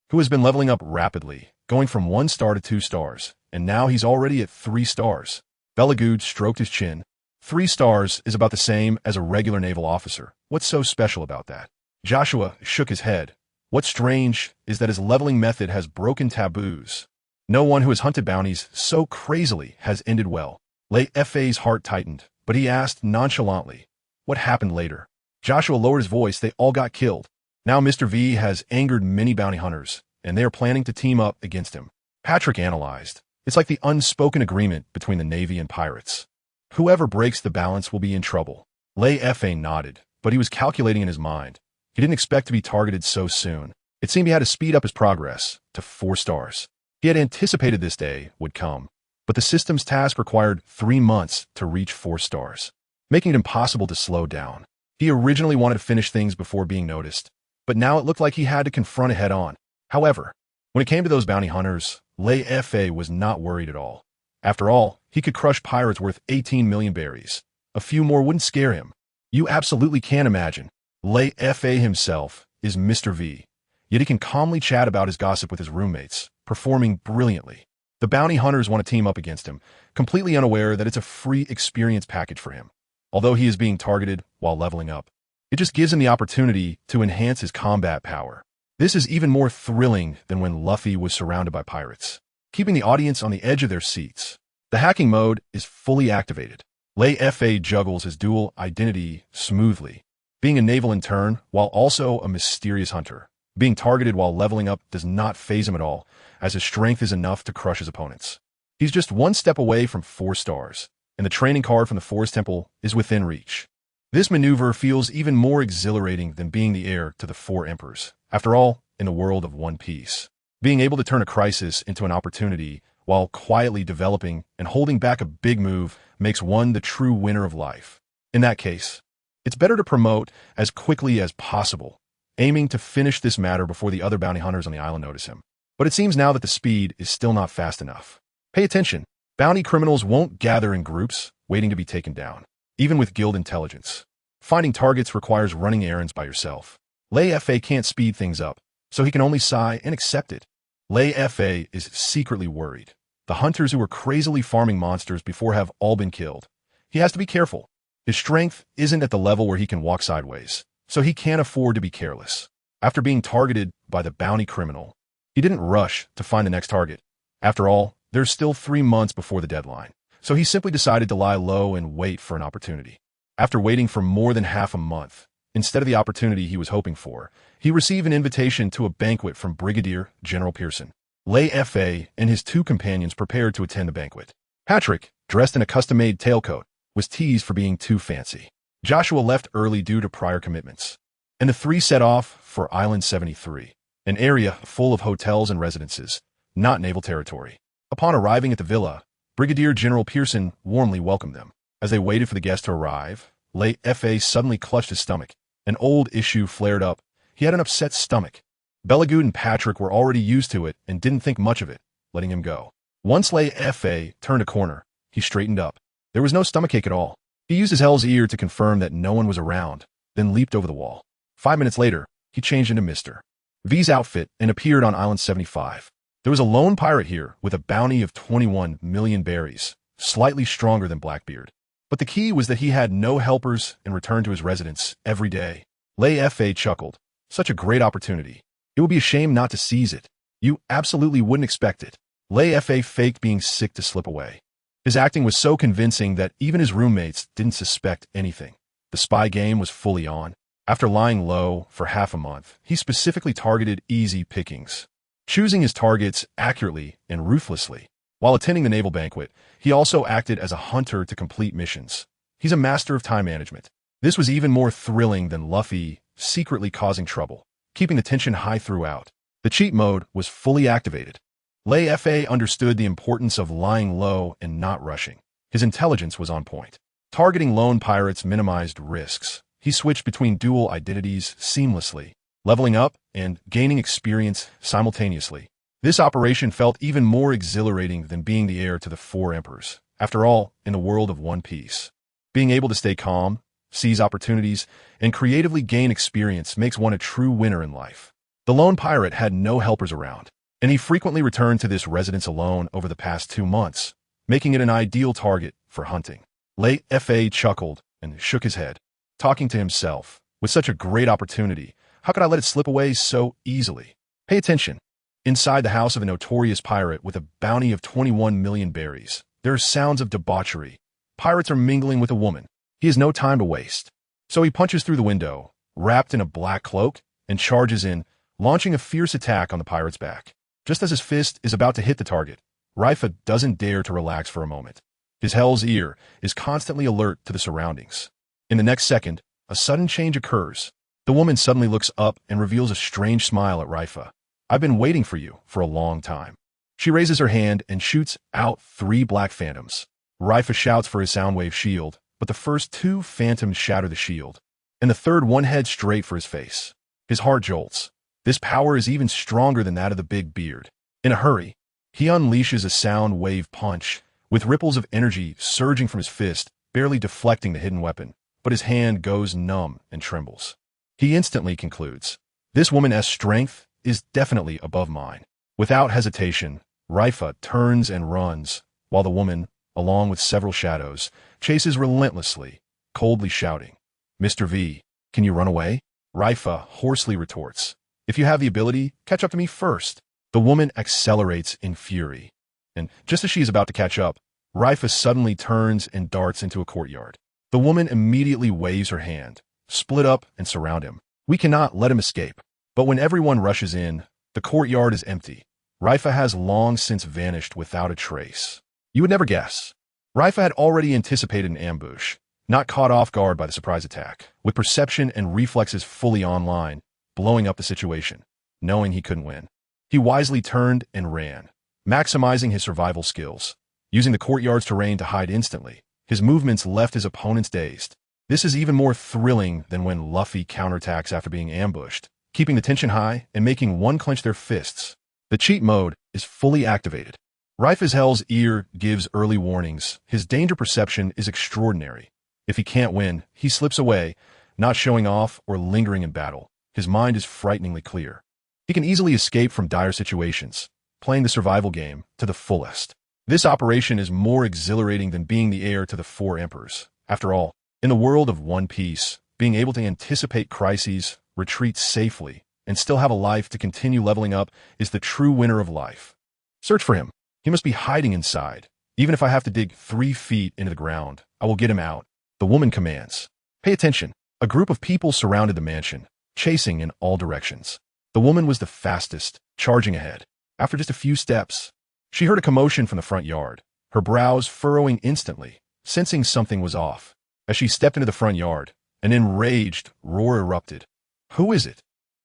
who has been leveling up rapidly, going from 1 star to 2 stars, and now he's already at 3 stars. Belagood stroked his chin. 3 stars is about the same as a regular naval officer. What's so special about that? Joshua shook his head. What's strange is that his leveling method has broken taboos. No one who has hunted bounties so crazily has ended well. Leifa's heart tightened, but he asked nonchalantly, what happened later. Joshua lowered his voice. They all got killed. Now Mr. V has angered many bounty hunters, and they are planning to team up against him. Patrick analyzed. It's like the unspoken agreement between the Navy and pirates. Whoever breaks the balance will be in trouble. Leifa nodded, but he was calculating in his mind. He didn't expect to be targeted so soon. It seemed he had to speed up his progress to 4 stars. He had anticipated this day would come, but the system's task required 3 months to reach 4 stars, making it impossible to slow down. He originally wanted to finish things before being noticed, but now it looked like he had to confront it head-on. However, when it came to those bounty hunters, Leifa was not worried at all. After all, he could crush pirates worth 18 million berries. A few more wouldn't scare him. You absolutely can't imagine. Leifa himself is Mr. V, yet he can calmly chat about his gossip with his roommates, performing brilliantly. The bounty hunters want to team up against him, completely unaware that it's a free experience package for him. Although he is being targeted while leveling up, it just gives him the opportunity to enhance his combat power. This is even more thrilling than when Luffy was surrounded by pirates, keeping the audience on the edge of their seats. The hacking mode is fully activated. Leifa juggles his dual identity smoothly, being a naval intern while also a mysterious hunter. Being targeted while leveling up does not faze him at all, as his strength is enough to crush his opponents. He's just 1 step away from 4 stars, and the training card from the Forest Temple is within reach. This maneuver feels even more exhilarating than being the heir to the 4 emperors. After all, in the world of One Piece, being able to turn a crisis into an opportunity while quietly developing and holding back a big move makes one the true winner of life. In that case, it's better to promote as quickly as possible, aiming to finish this matter before the other bounty hunters on the island notice him. But it seems now that the speed is still not fast enough. Pay attention. Bounty criminals won't gather in groups, waiting to be taken down, even with guild intelligence. Finding targets requires running errands by yourself. Leifa can't speed things up, so he can only sigh and accept it. Leifa is secretly worried. The hunters who were crazily farming monsters before have all been killed. He has to be careful. His strength isn't at the level where he can walk sideways, so he can't afford to be careless. After being targeted by the bounty criminal, he didn't rush to find the next target. After all, there's still 3 months before the deadline, so he simply decided to lie low and wait for an opportunity. After waiting for more than half a month, instead of the opportunity he was hoping for, he received an invitation to a banquet from Brigadier General Pearson. Leifa and his 2 companions prepared to attend the banquet. Patrick, dressed in a custom-made tailcoat, was teased for being too fancy. Joshua left early due to prior commitments, and the 3 set off for Island 73, an area full of hotels and residences, not naval territory. Upon arriving at the villa, Brigadier General Pearson warmly welcomed them. As they waited for the guests to arrive, Leifa suddenly clutched his stomach. An old issue flared up. He had an upset stomach. Belagood and Patrick were already used to it and didn't think much of it, letting him go. Once Leifa turned a corner, he straightened up. There was no stomachache at all. He used his hell's ear to confirm that no one was around, then leaped over the wall. 5 minutes later, he changed into Mr. V's outfit and appeared on Island 75. There was a lone pirate here with a bounty of 21 million berries, slightly stronger than Blackbeard. But the key was that he had no helpers and returned to his residence every day. Leifa chuckled. Such a great opportunity. It would be a shame not to seize it. You absolutely wouldn't expect it. Leifa faked being sick to slip away. His acting was so convincing that even his roommates didn't suspect anything. The spy game was fully on. After lying low for half a month, he specifically targeted easy pickings, choosing his targets accurately and ruthlessly. While attending the naval banquet, he also acted as a hunter to complete missions. He's a master of time management. This was even more thrilling than Luffy secretly causing trouble, keeping the tension high throughout. The cheat mode was fully activated. Leifa understood the importance of lying low and not rushing. His intelligence was on point. Targeting lone pirates minimized risks. He switched between dual identities seamlessly, leveling up and gaining experience simultaneously. This operation felt even more exhilarating than being the heir to the 4 emperors. After all, in the world of One Piece, being able to stay calm, seize opportunities, and creatively gain experience makes one a true winner in life. The lone pirate had no helpers around, and he frequently returned to this residence alone over the past 2 months, making it an ideal target for hunting. Leifa chuckled and shook his head, talking to himself. With such a great opportunity, how could I let it slip away so easily? Pay attention. Inside the house of a notorious pirate with a bounty of 21 million berries, there are sounds of debauchery. Pirates are mingling with a woman. He has no time to waste. So he punches through the window, wrapped in a black cloak, and charges in, launching a fierce attack on the pirate's back. Just as his fist is about to hit the target, Leifa doesn't dare to relax for a moment. His hell's ear is constantly alert to the surroundings. In the next second, a sudden change occurs. The woman suddenly looks up and reveals a strange smile at Leifa. "I've been waiting for you for a long time." She raises her hand and shoots out 3 black phantoms. Leifa shouts for his soundwave shield, but the first 2 phantoms shatter the shield, and the third one heads straight for his face. His heart jolts. This power is even stronger than that of the big beard. In a hurry, he unleashes a sound wave punch, with ripples of energy surging from his fist, barely deflecting the hidden weapon, but his hand goes numb and trembles. He instantly concludes, "This woman's strength is definitely above mine." Without hesitation, Leifa turns and runs, while the woman, along with several shadows, chases relentlessly, coldly shouting, "Mr. V, can you run away?" Leifa hoarsely retorts, "If you have the ability, catch up to me first." The woman accelerates in fury, and just as she is about to catch up, Leifa suddenly turns and darts into a courtyard. The woman immediately waves her hand, split up and surround him. We cannot let him escape. But when everyone rushes in, the courtyard is empty. Leifa has long since vanished without a trace. You would never guess. Leifa had already anticipated an ambush, not caught off guard by the surprise attack, with perception and reflexes fully online, blowing up the situation, knowing he couldn't win. He wisely turned and ran, maximizing his survival skills. Using the courtyard's terrain to hide instantly, his movements left his opponents dazed. This is even more thrilling than when Luffy counterattacks after being ambushed, keeping the tension high and making one clench their fists. The cheat mode is fully activated. Leifa's hell's ear gives early warnings. His danger perception is extraordinary. If he can't win, he slips away, not showing off or lingering in battle. His mind is frighteningly clear. He can easily escape from dire situations, playing the survival game to the fullest. This operation is more exhilarating than being the heir to the 4 emperors. After all, in the world of One Piece, being able to anticipate crises, retreat safely, and still have a life to continue leveling up is the true winner of life. Search for him. He must be hiding inside. Even if I have to dig 3 feet into the ground, I will get him out. The woman commands. Pay attention. A group of people surrounded the mansion, chasing in all directions. The woman was the fastest, charging ahead. After just a few steps, she heard a commotion from the front yard, her brows furrowing instantly, sensing something was off. As she stepped into the front yard, an enraged roar erupted. "Who is it?"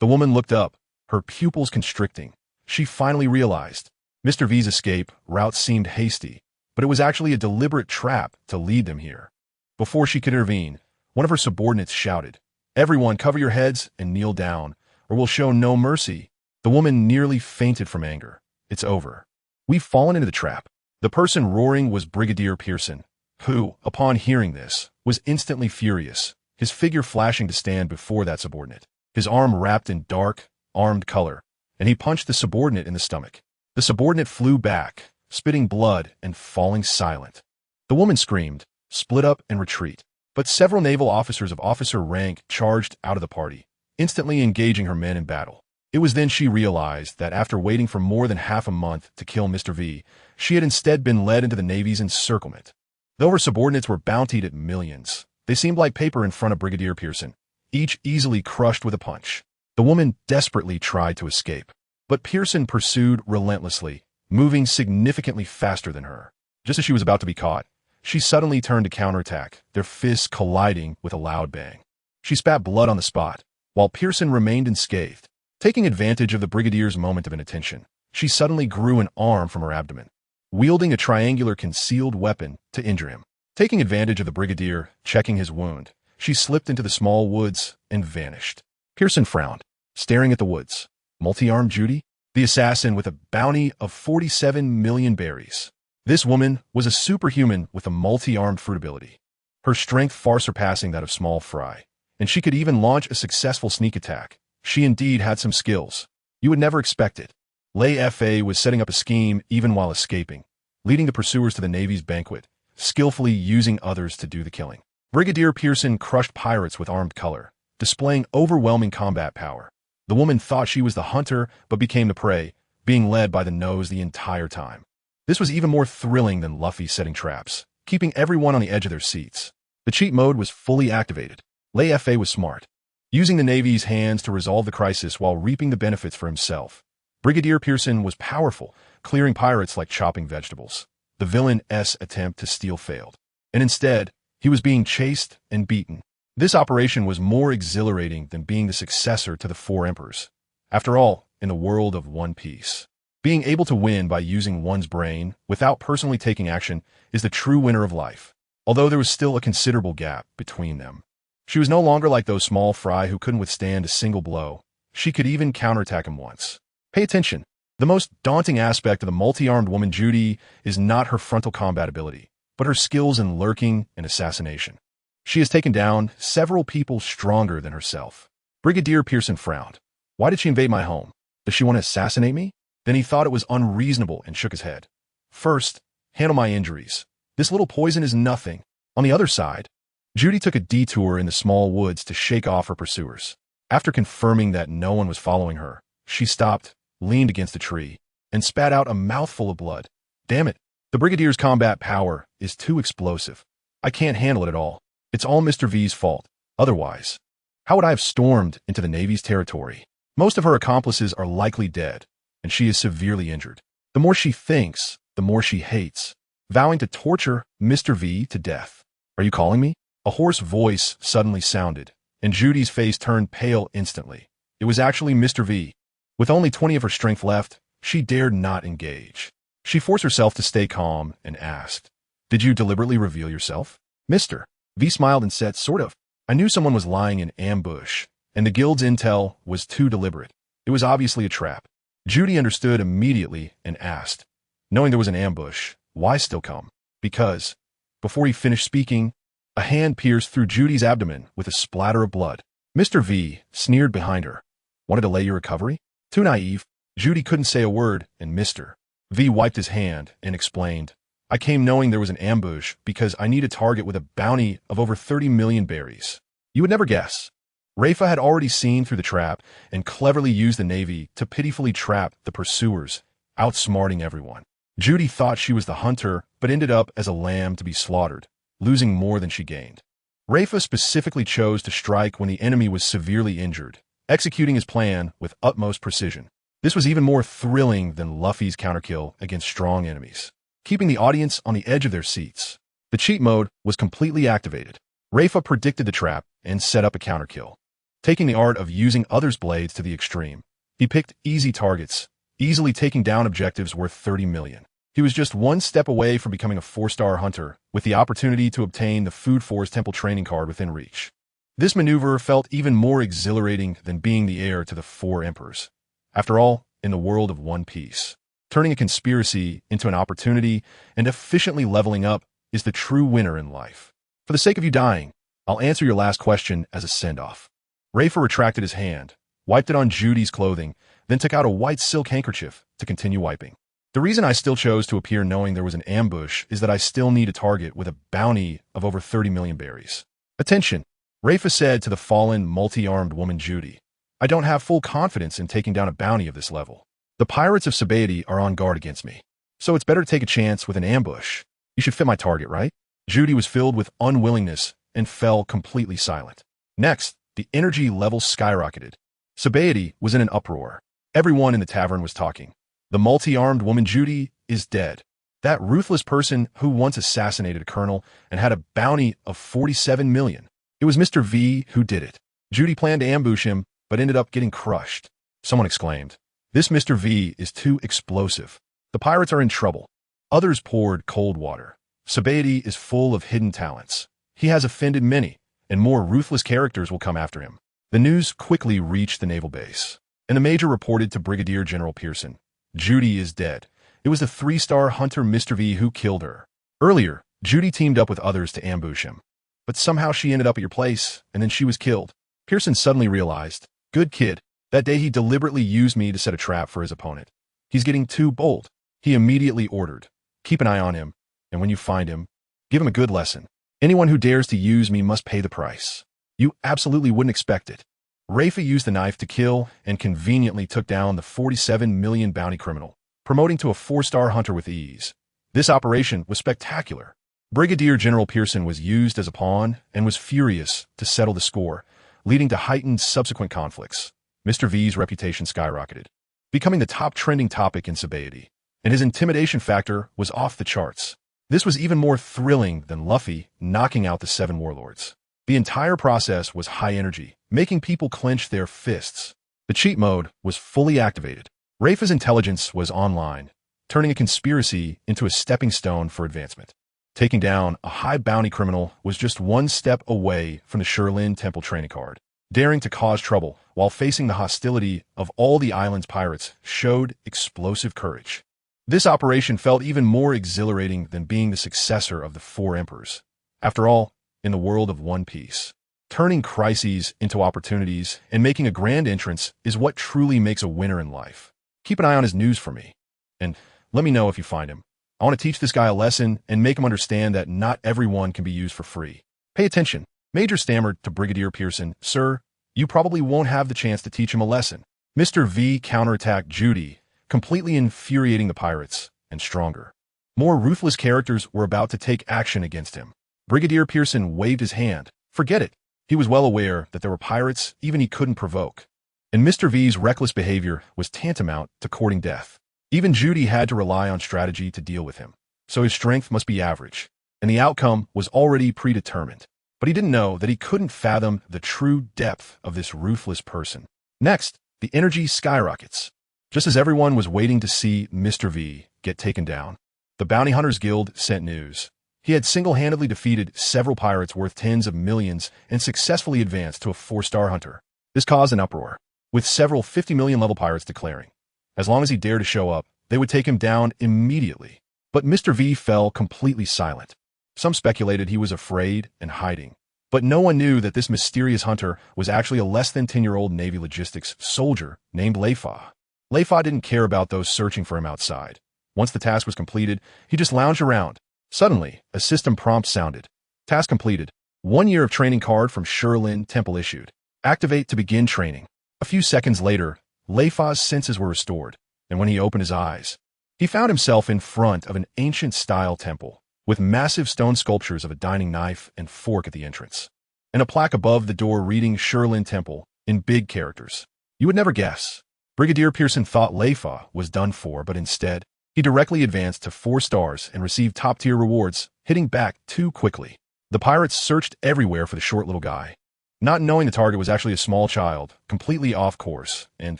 The woman looked up, her pupils constricting. She finally realized. Mr. V's escape route seemed hasty, but it was actually a deliberate trap to lead them here. Before she could intervene, one of her subordinates shouted, "Everyone cover your heads and kneel down, or we'll show no mercy." The woman nearly fainted from anger. It's over. We've fallen into the trap. The person roaring was Brigadier Pearson, who, upon hearing this, was instantly furious, his figure flashing to stand before that subordinate, his arm wrapped in dark, armed color, and he punched the subordinate in the stomach. The subordinate flew back, spitting blood and falling silent. The woman screamed, "Split up and retreat." But several naval officers of officer rank charged out of the party, instantly engaging her men in battle. It was then she realized that after waiting for more than half a month to kill Mr. V, she had instead been led into the Navy's encirclement. Though her subordinates were bountied at millions, they seemed like paper in front of Brigadier Pearson, each easily crushed with a punch. The woman desperately tried to escape, but Pearson pursued relentlessly, moving significantly faster than her. Just as she was about to be caught, she suddenly turned to counterattack, their fists colliding with a loud bang. She spat blood on the spot, while Pearson remained unscathed. Taking advantage of the Brigadier's moment of inattention, she suddenly grew an arm from her abdomen, wielding a triangular concealed weapon to injure him. Taking advantage of the Brigadier checking his wound, she slipped into the small woods and vanished. Pearson frowned, staring at the woods. Multi-armed Judy? The assassin with a bounty of 47 million berries. This woman was a superhuman with a multi-armed fruit ability, her strength far surpassing that of Small Fry, and she could even launch a successful sneak attack. She indeed had some skills. You would never expect it. Leifa was setting up a scheme even while escaping, leading the pursuers to the Navy's banquet, skillfully using others to do the killing. Brigadier Pearson crushed pirates with armed color, displaying overwhelming combat power. The woman thought she was the hunter but became the prey, being led by the nose the entire time. This was even more thrilling than Luffy setting traps, keeping everyone on the edge of their seats. The cheat mode was fully activated. Leifa was smart, using the Navy's hands to resolve the crisis while reaping the benefits for himself. Brigadier Pearson was powerful, clearing pirates like chopping vegetables. The villain's attempt to steal failed, and instead, he was being chased and beaten. This operation was more exhilarating than being the successor to the Four Emperors. After all, in the world of One Piece, being able to win by using one's brain without personally taking action is the true winner of life. Although there was still a considerable gap between them. She was no longer like those small fry who couldn't withstand a single blow. She could even counterattack him once. Pay attention. The most daunting aspect of the multi-armed woman Judy is not her frontal combat ability, but her skills in lurking and assassination. She has taken down several people stronger than herself. Brigadier Pearson frowned. Why did she invade my home? Does she want to assassinate me? Then he thought it was unreasonable and shook his head. First, handle my injuries. This little poison is nothing. On the other side, Judy took a detour in the small woods to shake off her pursuers. After confirming that no one was following her, she stopped, leaned against a tree, and spat out a mouthful of blood. Damn it, the Brigadier's combat power is too explosive. I can't handle it at all. It's all Mr. V's fault. Otherwise, how would I have stormed into the Navy's territory? Most of her accomplices are likely dead, and she is severely injured. The more she thinks, the more she hates, vowing to torture Mr. V to death. Are you calling me? A hoarse voice suddenly sounded, and Judy's face turned pale instantly. It was actually Mr. V. With only 20 of her strength left, she dared not engage. She forced herself to stay calm and asked, "Did you deliberately reveal yourself?" Mr. V smiled and said, "Sort of. I knew someone was lying in ambush, and the guild's intel was too deliberate. It was obviously a trap." Judy understood immediately and asked, knowing there was an ambush, why still come? Because, before he finished speaking, a hand pierced through Judy's abdomen with a splatter of blood. Mr. V sneered behind her. Want to delay your recovery? Too naive. Judy couldn't say a word, and Mr. V wiped his hand and explained, I came knowing there was an ambush because I need a target with a bounty of over 30 million berries. You would never guess. Leifa had already seen through the trap and cleverly used the Navy to pitifully trap the pursuers, outsmarting everyone. Judy thought she was the hunter, but ended up as a lamb to be slaughtered, losing more than she gained. Leifa specifically chose to strike when the enemy was severely injured, executing his plan with utmost precision. This was even more thrilling than Luffy's counterkill against strong enemies, keeping the audience on the edge of their seats. The cheat mode was completely activated. Leifa predicted the trap and set up a counterkill, taking the art of using others' blades to the extreme. He picked easy targets, easily taking down objectives worth 30 million. He was just one step away from becoming a 4-star hunter, with the opportunity to obtain the Food Force Temple training card within reach. This maneuver felt even more exhilarating than being the heir to the 4 emperors. After all, in the world of One Piece, turning a conspiracy into an opportunity and efficiently leveling up is the true winner in life. For the sake of you dying, I'll answer your last question as a send-off. Leifa retracted his hand, wiped it on Judy's clothing, then took out a white silk handkerchief to continue wiping. The reason I still chose to appear knowing there was an ambush is that I still need a target with a bounty of over 30 million berries. Attention, Leifa said to the fallen, multi-armed woman Judy. I don't have full confidence in taking down a bounty of this level. The pirates of Sabaody are on guard against me, so it's better to take a chance with an ambush. You should fit my target, right? Judy was filled with unwillingness and fell completely silent. Next, the energy level skyrocketed. Sabaody was in an uproar. Everyone in the tavern was talking. The multi-armed woman Judy is dead. That ruthless person who once assassinated a colonel and had a bounty of 47 million. It was Mr. V who did it. Judy planned to ambush him, but ended up getting crushed. Someone exclaimed, "This Mr. V is too explosive. The pirates are in trouble." Others poured cold water. Sabaody is full of hidden talents. He has offended many, and more ruthless characters will come after him. The news quickly reached the naval base, and the major reported to Brigadier General Pearson, Judy is dead. It was the 3-star hunter Mr. V who killed her. Earlier, Judy teamed up with others to ambush him, but somehow she ended up at your place, and then she was killed. Pearson suddenly realized, good kid, that day he deliberately used me to set a trap for his opponent. He's getting too bold. He immediately ordered, keep an eye on him, and when you find him, give him a good lesson. Anyone who dares to use me must pay the price. You absolutely wouldn't expect it. Leifa used the knife to kill and conveniently took down the 47 million bounty criminal, promoting to a 4-star hunter with ease. This operation was spectacular. Brigadier General Pearson was used as a pawn and was furious to settle the score, leading to heightened subsequent conflicts. Mr. V's reputation skyrocketed, becoming the top trending topic in society, and his intimidation factor was off the charts. This was even more thrilling than Luffy knocking out the 7 warlords. The entire process was high energy, making people clench their fists. The cheat mode was fully activated. Leifa's intelligence was online, turning a conspiracy into a stepping stone for advancement. Taking down a high bounty criminal was just one step away from the Shirlin Temple training card. Daring to cause trouble while facing the hostility of all the island's pirates showed explosive courage. This operation felt even more exhilarating than being the successor of the 4 emperors. After all, in the world of One Piece, turning crises into opportunities and making a grand entrance is what truly makes a winner in life. Keep an eye on his news for me, and let me know if you find him. I want to teach this guy a lesson and make him understand that not everyone can be used for free. Pay attention. Major stammered to Brigadier Pearson, "Sir, you probably won't have the chance to teach him a lesson." Mr. V counterattacked Judy, completely infuriating the pirates, and stronger. More ruthless characters were about to take action against him. Brigadier Pearson waved his hand. Forget it. He was well aware that there were pirates even he couldn't provoke. And Mr. V's reckless behavior was tantamount to courting death. Even Judy had to rely on strategy to deal with him. So his strength must be average. And the outcome was already predetermined. But he didn't know that he couldn't fathom the true depth of this ruthless person. Next, the energy skyrockets. Just as everyone was waiting to see Mr. V get taken down, the Bounty Hunters Guild sent news. He had single-handedly defeated several pirates worth tens of millions and successfully advanced to a 4-star hunter. This caused an uproar, with several 50 million level pirates declaring, as long as he dared to show up, they would take him down immediately. But Mr. V fell completely silent. Some speculated he was afraid and hiding, but no one knew that this mysterious hunter was actually a less than 10-year-old Navy logistics soldier named Leifa. Leifa didn't care about those searching for him outside. Once the task was completed, he just lounged around. Suddenly, a system prompt sounded. Task completed. 1 year of training card from Shirlin Temple issued. Activate to begin training. A few seconds later, Leifa's senses were restored, and when he opened his eyes, he found himself in front of an ancient-style temple, with massive stone sculptures of a dining knife and fork at the entrance, and a plaque above the door reading Shirlin Temple in big characters. You would never guess. Brigadier Pearson thought Leifa was done for, but instead, he directly advanced to 4 stars and received top-tier rewards, hitting back too quickly. The pirates searched everywhere for the short little guy, not knowing the target was actually a small child, completely off course, and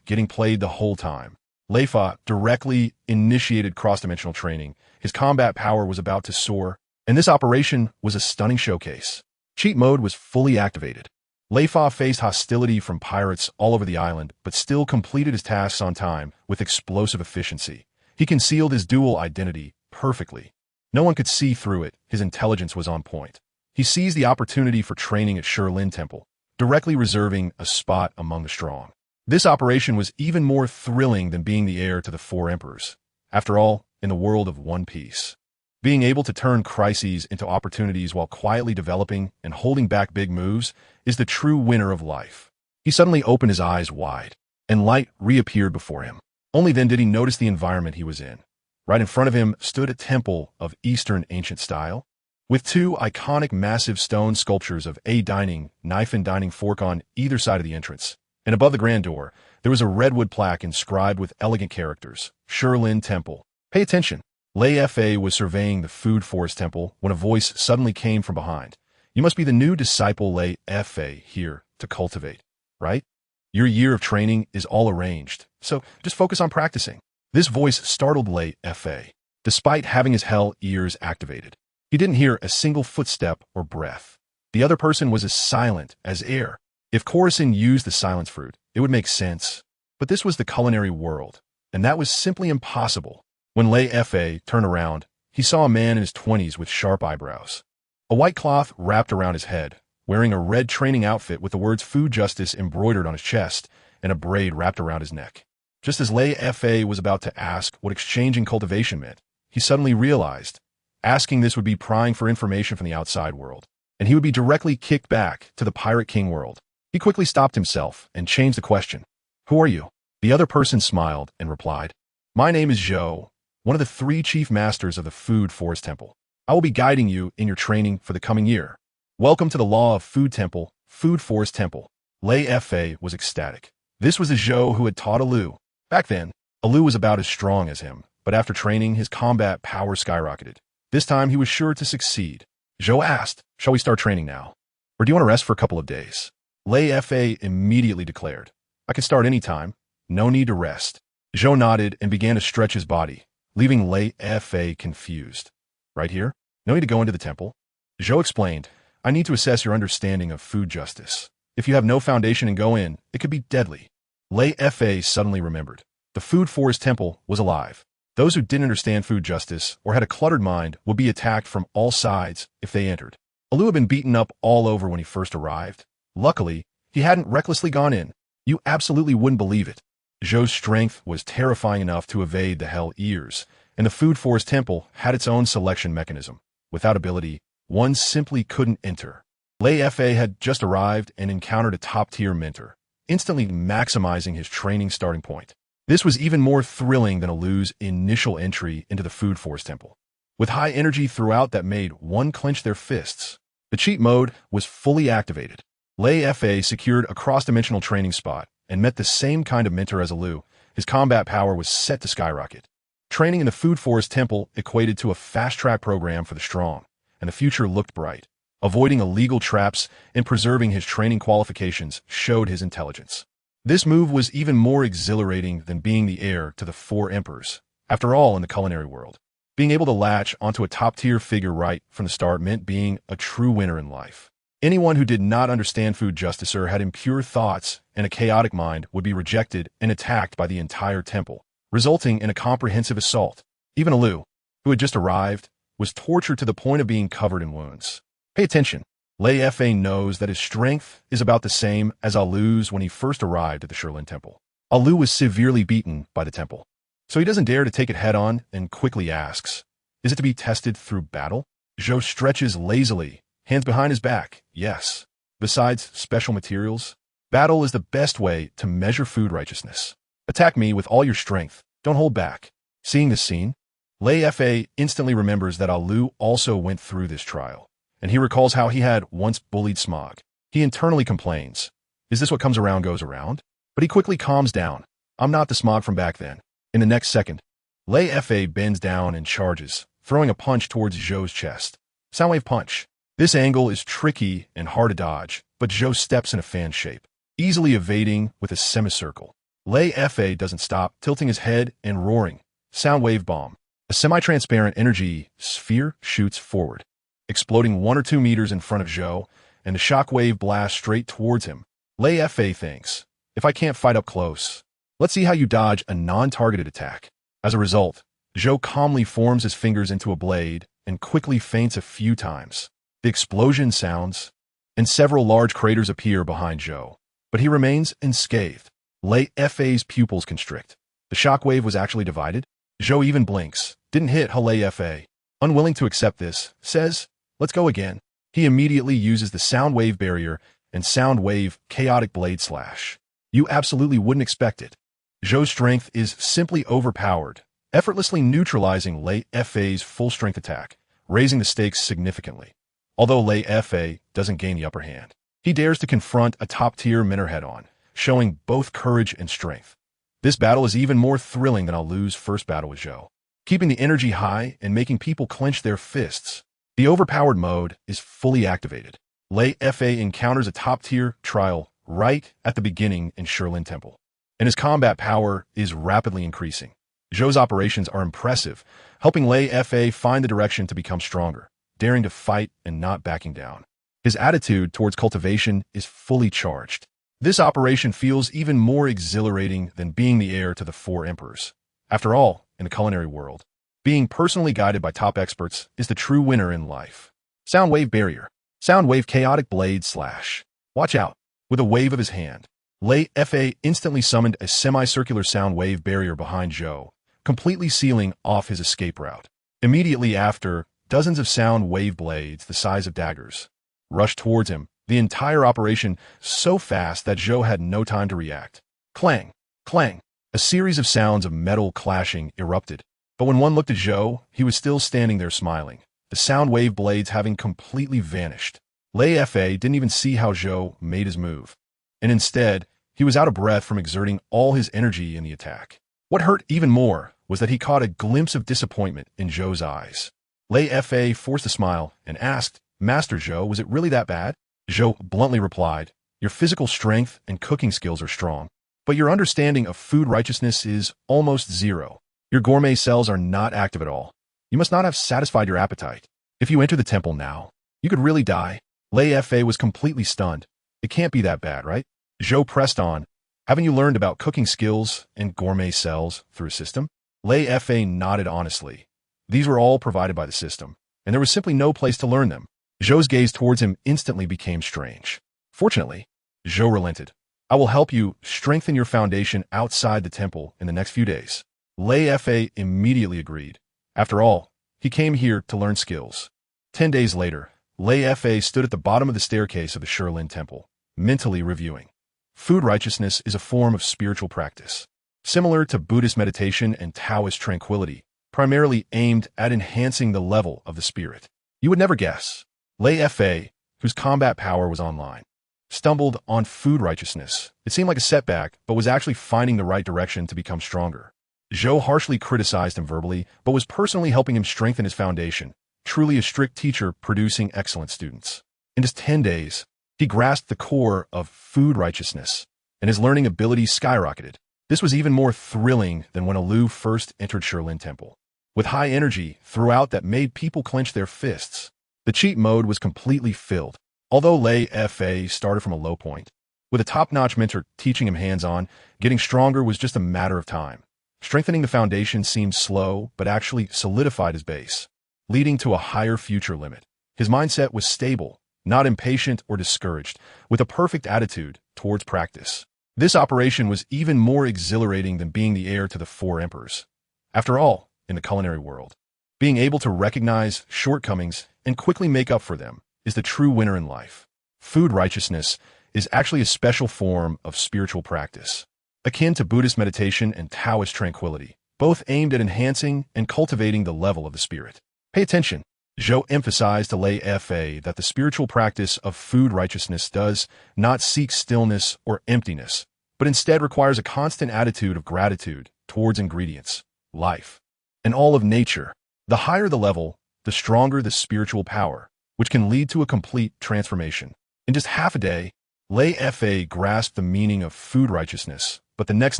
getting played the whole time. Leifa directly initiated cross-dimensional training. His combat power was about to soar, and this operation was a stunning showcase. Cheat mode was fully activated. Leifa faced hostility from pirates all over the island, but still completed his tasks on time with explosive efficiency. He concealed his dual identity perfectly. No one could see through it. His intelligence was on point. He seized the opportunity for training at Shirlin Temple, directly reserving a spot among the strong. This operation was even more thrilling than being the heir to the 4 emperors. After all, in the world of One Piece, being able to turn crises into opportunities while quietly developing and holding back big moves is the true winner of life. He suddenly opened his eyes wide, and light reappeared before him. Only then did he notice the environment he was in. Right in front of him stood a temple of Eastern ancient style, with 2 iconic massive stone sculptures of a dining knife and dining fork on either side of the entrance. And above the grand door, there was a redwood plaque inscribed with elegant characters, Shirlin Temple. Pay attention. Leifa was surveying the food forest temple when a voice suddenly came from behind. You must be the new disciple Leifa here to cultivate, right? Your year of training is all arranged, so just focus on practicing. This voice startled Leifa, despite having his hell ears activated. He didn't hear a single footstep or breath. The other person was as silent as air. If Coruscant used the silence fruit, it would make sense. But this was the culinary world, and that was simply impossible. When Leifa turned around, he saw a man in his 20s with sharp eyebrows. A white cloth wrapped around his head, wearing a red training outfit with the words Food Justice embroidered on his chest and a braid wrapped around his neck. Just as Leifa was about to ask what exchanging cultivation meant, he suddenly realized asking this would be prying for information from the outside world, and he would be directly kicked back to the Pirate King world. He quickly stopped himself and changed the question. Who are you? The other person smiled and replied, My name is Zhou, one of the 3 chief masters of the Food Forest Temple. I will be guiding you in your training for the coming year. Welcome to the Law of Food Temple, Food Forest Temple. Leifa was ecstatic. This was the Zhou who had taught Alu. Back then, Alu was about as strong as him, but after training, his combat power skyrocketed. This time, he was sure to succeed. Zhou asked, "Shall we start training now? Or do you want to rest for a couple of days?" Leifa immediately declared, "I can start any time. No need to rest." Zhou nodded and began to stretch his body, leaving Leifa confused. "Right here? No need to go into the temple." Zhou explained, "I need to assess your understanding of food justice. If you have no foundation and go in, it could be deadly." Leifa suddenly remembered. The Food Forest Temple was alive. Those who didn't understand food justice or had a cluttered mind would be attacked from all sides if they entered. Alu had been beaten up all over when he first arrived. Luckily, he hadn't recklessly gone in. You absolutely wouldn't believe it. Zhou's strength was terrifying enough to evade the Hell Ears, and the Food Forest Temple had its own selection mechanism. Without ability, one simply couldn't enter. Leifa had just arrived and encountered a top-tier mentor, instantly maximizing his training starting point. This was even more thrilling than Alu's initial entry into the Food Forest Temple. With high energy throughout that made one clench their fists, the cheat mode was fully activated. Leifa secured a cross-dimensional training spot and met the same kind of mentor as Alu. His combat power was set to skyrocket. Training in the Food Forest Temple equated to a fast-track program for the strong, and the future looked bright. Avoiding illegal traps and preserving his training qualifications showed his intelligence. This move was even more exhilarating than being the heir to the 4 emperors. After all, in the culinary world, being able to latch onto a top-tier figure right from the start meant being a true winner in life. Anyone who did not understand food justice or had impure thoughts and a chaotic mind would be rejected and attacked by the entire temple, resulting in a comprehensive assault. Even Alu, who had just arrived, was tortured to the point of being covered in wounds. Pay attention. Leifa knows that his strength is about the same as Alu's when he first arrived at the Shilin Temple. Alu was severely beaten by the temple, so he doesn't dare to take it head-on and quickly asks, "Is it to be tested through battle?" Zhou stretches lazily, hands behind his back. "Yes. Besides special materials, battle is the best way to measure food righteousness. Attack me with all your strength. Don't hold back." Seeing this scene, Leifa instantly remembers that Alu also went through this trial, and he recalls how he had once bullied Smog. He internally complains, "Is this what comes around goes around?" But he quickly calms down. "I'm not the Smog from back then." In the next second, Leifa bends down and charges, throwing a punch towards Zhou's chest. Soundwave punch. This angle is tricky and hard to dodge, but Zhou steps in a fan shape, easily evading with a semicircle. Leifa doesn't stop, tilting his head and roaring. Soundwave bomb. A semi-transparent energy sphere shoots forward, exploding 1 or 2 meters in front of Zhou, and the shockwave blasts straight towards him. Leifa thinks, "If I can't fight up close, let's see how you dodge a non-targeted attack." As a result, Zhou calmly forms his fingers into a blade and quickly feints a few times. The explosion sounds, and several large craters appear behind Zhou, but he remains unscathed. Leifa's pupils constrict. The shockwave was actually divided. Zhou even blinks, didn't hit Leifa. Unwilling to accept this, says, "Let's go again." He immediately uses the sound wave barrier and sound wave chaotic blade slash. You absolutely wouldn't expect it. Zhou's strength is simply overpowered, effortlessly neutralizing Leifa's full-strength attack, raising the stakes significantly. Although Leifa doesn't gain the upper hand, he dares to confront a top-tier mentor head-on, showing both courage and strength. This battle is even more thrilling than Alu's first battle with Zhou, keeping the energy high and making people clench their fists. The overpowered mode is fully activated. Leifa encounters a top-tier trial right at the beginning in Shilin Temple, and his combat power is rapidly increasing. Zhou's operations are impressive, helping Leifa find the direction to become stronger, daring to fight and not backing down. His attitude towards cultivation is fully charged. This operation feels even more exhilarating than being the heir to the 4 emperors. After all, in the culinary world, being personally guided by top experts is the true winner in life. Sound wave barrier. Sound wave chaotic blade slash. Watch out. With a wave of his hand, Leifa instantly summoned a semicircular sound wave barrier behind Zhou, completely sealing off his escape route. Immediately after, dozens of sound wave blades the size of daggers rushed towards him, the entire operation so fast that Zhou had no time to react. Clang, clang. A series of sounds of metal clashing erupted. But when one looked at Zhou, he was still standing there smiling, the sound wave blades having completely vanished. Leifa didn't even see how Zhou made his move, and instead, he was out of breath from exerting all his energy in the attack. What hurt even more was that he caught a glimpse of disappointment in Zhou's eyes. Leifa forced a smile and asked, "Master Zhou, was it really that bad?" Zhou bluntly replied, "Your physical strength and cooking skills are strong, but your understanding of food righteousness is almost zero. Your gourmet cells are not active at all. You must not have satisfied your appetite. If you enter the temple now, you could really die." Leifa was completely stunned. "It can't be that bad, right?" Zhou pressed on. "Haven't you learned about cooking skills and gourmet cells through a system?" Leifa nodded honestly. These were all provided by the system, and there was simply no place to learn them. Zhou's gaze towards him instantly became strange. Fortunately, Zhou relented. "I will help you strengthen your foundation outside the temple in the next few days." Leifa immediately agreed. After all, he came here to learn skills. 10 days later, Leifa stood at the bottom of the staircase of the Shilin Temple, mentally reviewing. Food righteousness is a form of spiritual practice, similar to Buddhist meditation and Taoist tranquility, primarily aimed at enhancing the level of the spirit. You would never guess. Leifa, whose combat power was online, stumbled on food righteousness. It seemed like a setback, but was actually finding the right direction to become stronger. Zhou harshly criticized him verbally, but was personally helping him strengthen his foundation, truly a strict teacher producing excellent students. In just 10 days, he grasped the core of food righteousness, and his learning abilities skyrocketed. This was even more thrilling than when Alu first entered Shilin Temple. With high energy throughout that made people clench their fists, the cheat mode was completely filled. Although Leifa started from a low point, with a top-notch mentor teaching him hands-on, getting stronger was just a matter of time. Strengthening the foundation seemed slow, but actually solidified his base, leading to a higher future limit. His mindset was stable, not impatient or discouraged, with a perfect attitude towards practice. This operation was even more exhilarating than being the heir to the 4 emperors. After all, in the culinary world, being able to recognize shortcomings and quickly make up for them is the true winner in life. Food righteousness is actually a special form of spiritual practice, akin to Buddhist meditation and Taoist tranquility, both aimed at enhancing and cultivating the level of the spirit. Pay attention. Zhou emphasized to Leifa that the spiritual practice of food righteousness does not seek stillness or emptiness, but instead requires a constant attitude of gratitude towards ingredients, life, and all of nature. The higher the level, the stronger the spiritual power, which can lead to a complete transformation. In just half a day, Leifa grasped the meaning of food righteousness, but the next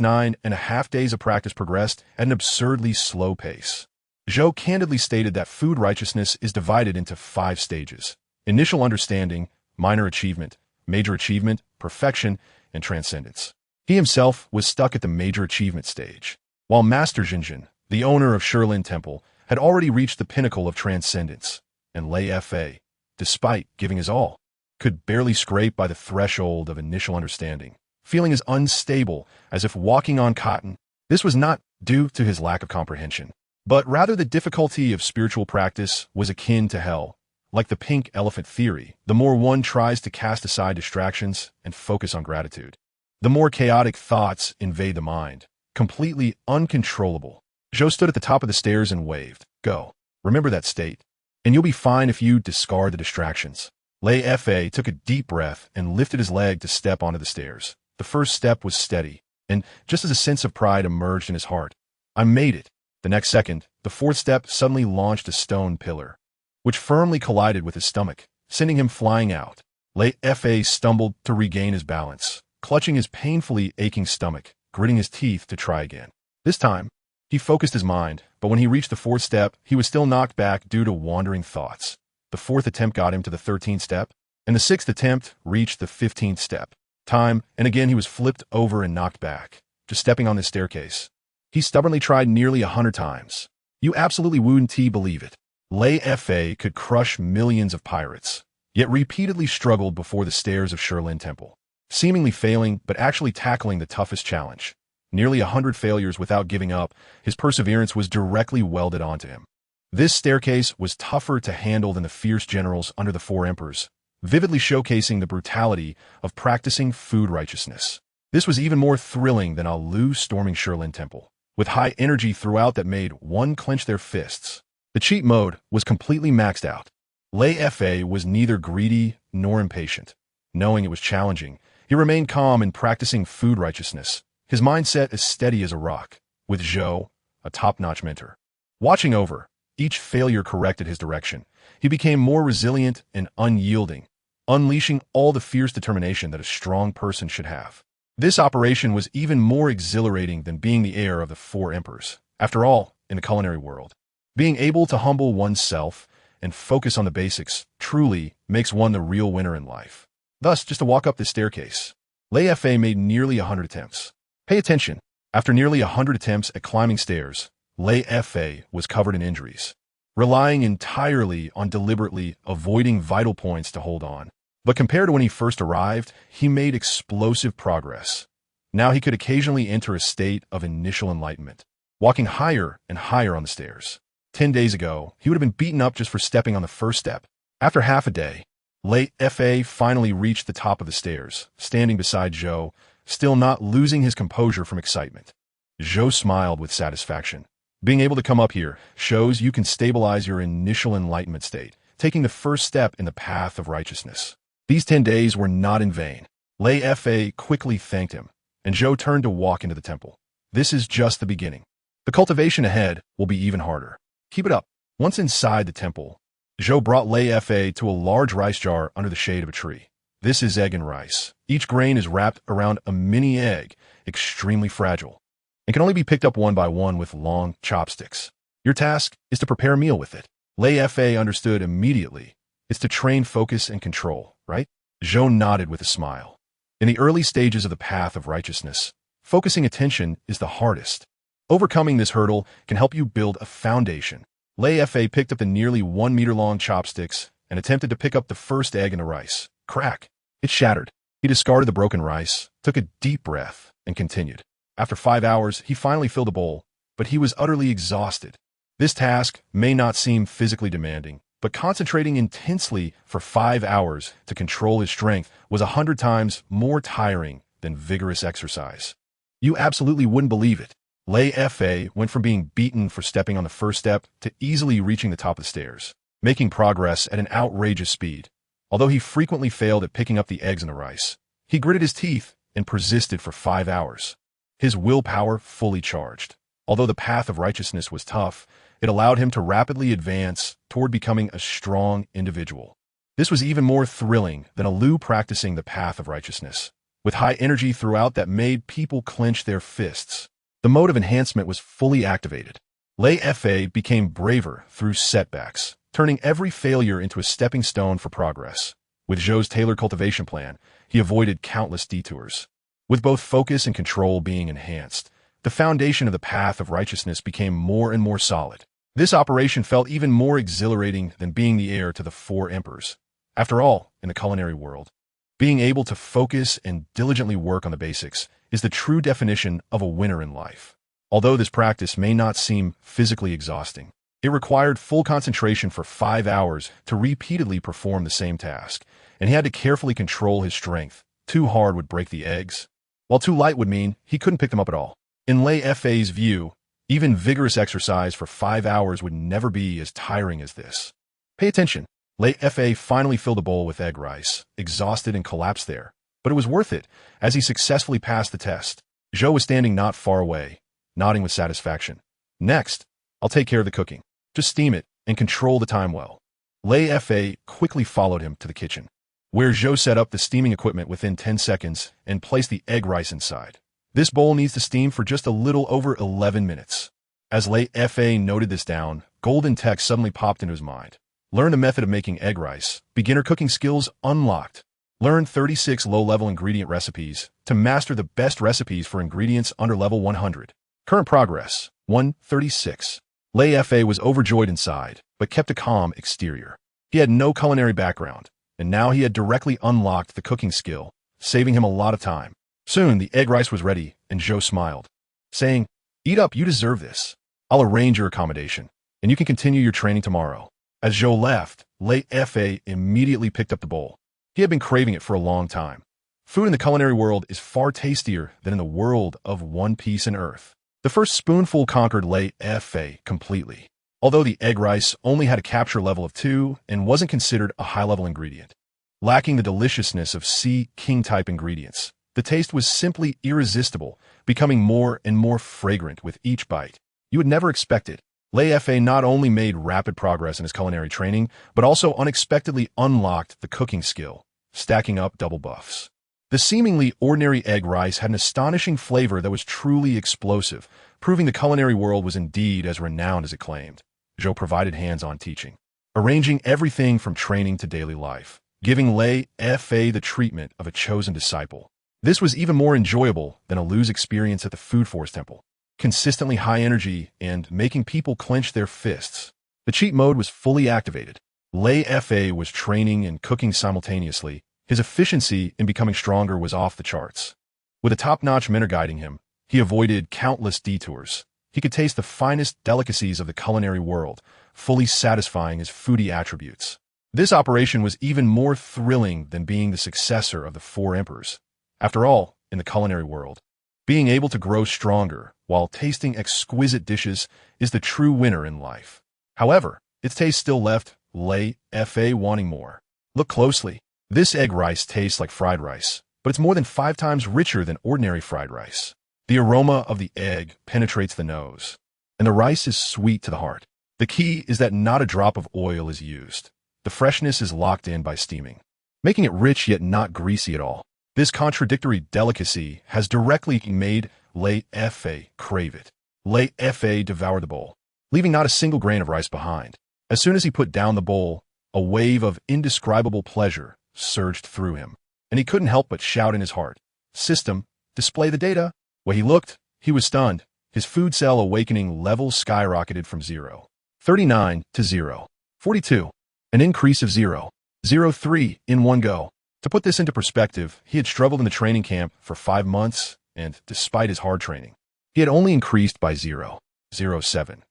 9.5 days of practice progressed at an absurdly slow pace. Zhou candidly stated that food righteousness is divided into 5 stages: initial understanding, minor achievement, major achievement, perfection, and transcendence. He himself was stuck at the major achievement stage, while Master Jinjin, the owner of Shilin Temple, had already reached the pinnacle of transcendence, and Leifa, despite giving his all, could barely scrape by the threshold of initial understanding, feeling as unstable as if walking on cotton. This was not due to his lack of comprehension, but rather the difficulty of spiritual practice was akin to hell. Like the pink elephant theory, the more one tries to cast aside distractions and focus on gratitude, the more chaotic thoughts invade the mind, completely uncontrollable. Zhou stood at the top of the stairs and waved. "Go. Remember that state, and you'll be fine if you discard the distractions." Leifa took a deep breath and lifted his leg to step onto the stairs. The first step was steady, and just as a sense of pride emerged in his heart, "I made it." The next second, the 4th step suddenly launched a stone pillar, which firmly collided with his stomach, sending him flying out. Leifa stumbled to regain his balance, clutching his painfully aching stomach, gritting his teeth to try again. This time, he focused his mind, but when he reached the 4th step, he was still knocked back due to wandering thoughts. The 4th attempt got him to the 13th step, and the 6th attempt reached the 15th step. Time and again he was flipped over and knocked back, just stepping on the staircase. He stubbornly tried nearly 100 times. You absolutely wouldn't believe it. Leifa could crush millions of pirates, yet repeatedly struggled before the stairs of Shilin Temple, seemingly failing but actually tackling the toughest challenge. Nearly 100 failures without giving up, his perseverance was directly welded onto him. This staircase was tougher to handle than the fierce generals under the 4 emperors, vividly showcasing the brutality of practicing food righteousness. This was even more thrilling than Alu storming Shilin Temple, with high energy throughout that made one clench their fists. The cheat mode was completely maxed out. Leifa was neither greedy nor impatient. Knowing it was challenging, he remained calm in practicing food righteousness, his mindset as steady as a rock, with Zhou, a top-notch mentor. Watching over, each failure corrected his direction. He became more resilient and unyielding, unleashing all the fierce determination that a strong person should have. This operation was even more exhilarating than being the heir of the four emperors. After all, in the culinary world, being able to humble oneself and focus on the basics truly makes one the real winner in life. Thus, just to walk up this staircase, Leifa made nearly 100 attempts. Pay attention. After nearly 100 attempts at climbing stairs, Leifa was covered in injuries, relying entirely on deliberately avoiding vital points to hold on. But compared to when he first arrived, he made explosive progress. Now he could occasionally enter a state of initial enlightenment, walking higher and higher on the stairs. 10 days ago, he would have been beaten up just for stepping on the first step. After half a day, Leifa finally reached the top of the stairs, standing beside Zhou, still not losing his composure from excitement. Zhou smiled with satisfaction. Being able to come up here shows you can stabilize your initial enlightenment state, taking the first step in the path of righteousness. These 10 days were not in vain. Leifa quickly thanked him, and Zhou turned to walk into the temple. This is just the beginning. The cultivation ahead will be even harder. Keep it up. Once inside the temple, Zhou brought Leifa to a large rice jar under the shade of a tree. This is egg and rice. Each grain is wrapped around a mini egg, extremely fragile, and can only be picked up one by one with long chopsticks. Your task is to prepare a meal with it. Leifa understood immediately. It's to train focus and control, right? Zhou nodded with a smile. In the early stages of the path of righteousness, focusing attention is the hardest. Overcoming this hurdle can help you build a foundation. Leifa picked up the nearly 1 meter long chopsticks and attempted to pick up the first egg in the rice. Crack! It shattered. He discarded the broken rice, took a deep breath, and continued. After 5 hours, he finally filled a bowl, but he was utterly exhausted. This task may not seem physically demanding, but concentrating intensely for 5 hours to control his strength was 100 times more tiring than vigorous exercise. You absolutely wouldn't believe it. Leifa went from being beaten for stepping on the first step to easily reaching the top of the stairs, making progress at an outrageous speed. Although he frequently failed at picking up the eggs in the rice, he gritted his teeth and persisted for 5 hours. His willpower fully charged. Although the path of righteousness was tough, it allowed him to rapidly advance toward becoming a strong individual. This was even more thrilling than a Lu practicing the path of righteousness, with high energy throughout that made people clench their fists. The mode of enhancement was fully activated. Leifa became braver through setbacks, turning every failure into a stepping stone for progress. With Zhou's tailored cultivation plan, he avoided countless detours. With both focus and control being enhanced, the foundation of the path of righteousness became more and more solid. This operation felt even more exhilarating than being the heir to the 4 emperors. After all, in the culinary world, being able to focus and diligently work on the basics is the true definition of a winner in life. Although this practice may not seem physically exhausting, it required full concentration for 5 hours to repeatedly perform the same task, and he had to carefully control his strength. Too hard would break the eggs, while too light would mean he couldn't pick them up at all. In Leifa's view, even vigorous exercise for 5 hours would never be as tiring as this. Pay attention. Leifa finally filled a bowl with egg rice, exhausted and collapsed there. But it was worth it, as he successfully passed the test. Zhou was standing not far away, nodding with satisfaction. Next, I'll take care of the cooking. Just steam it and control the time well. Leifa quickly followed him to the kitchen, where Zhou set up the steaming equipment within 10 seconds and placed the egg rice inside. This bowl needs to steam for just a little over 11 minutes. As Leifa noted this down, golden text suddenly popped into his mind. Learn the method of making egg rice. Beginner cooking skills unlocked. Learn 36 low-level ingredient recipes to master the best recipes for ingredients under level 100. Current progress, 136. Leifa was overjoyed inside, but kept a calm exterior. He had no culinary background, and now he had directly unlocked the cooking skill, saving him a lot of time. Soon, the egg rice was ready, and Zhou smiled, saying, "Eat up, you deserve this. I'll arrange your accommodation, and you can continue your training tomorrow." As Zhou left, Leifa immediately picked up the bowl. He had been craving it for a long time. Food in the culinary world is far tastier than in the world of One Piece and Earth. The first spoonful conquered Leifa completely. although the egg rice only had a capture level of 2 and wasn't considered a high-level ingredient. Lacking the deliciousness of sea king-type ingredients, the taste was simply irresistible, becoming more and more fragrant with each bite. You would never expect it. Leifa not only made rapid progress in his culinary training, but also unexpectedly unlocked the cooking skill, stacking up double buffs. The seemingly ordinary egg rice had an astonishing flavor that was truly explosive, proving the culinary world was indeed as renowned as it claimed. Zhou provided hands-on teaching, arranging everything from training to daily life, giving Leifa the treatment of a chosen disciple. This was even more enjoyable than Alu's experience at the Food Force Temple. Consistently high energy and making people clench their fists. The cheat mode was fully activated. Leifa was training and cooking simultaneously. His efficiency in becoming stronger was off the charts. With a top-notch mentor guiding him, he avoided countless detours. He could taste the finest delicacies of the culinary world, fully satisfying his foodie attributes. This operation was even more thrilling than being the successor of the Four Emperors. After all, in the culinary world, being able to grow stronger while tasting exquisite dishes is the true winner in life. However, its taste still left Leifa wanting more. Look closely. This egg rice tastes like fried rice, but it's more than 5 times richer than ordinary fried rice. The aroma of the egg penetrates the nose, and the rice is sweet to the heart. The key is that not a drop of oil is used. The freshness is locked in by steaming, making it rich yet not greasy at all. This contradictory delicacy has directly made Leifa crave it. Leifa devoured the bowl, leaving not a single grain of rice behind. As soon as he put down the bowl, a wave of indescribable pleasure surged through him, and he couldn't help but shout in his heart, "System, display the data." When he looked, he was stunned. His food cell awakening level skyrocketed from 0.39 to 0.42, an increase of 0.03 in one go. To put this into perspective, he had struggled in the training camp for 5 months, and despite his hard training, he had only increased by 0.07.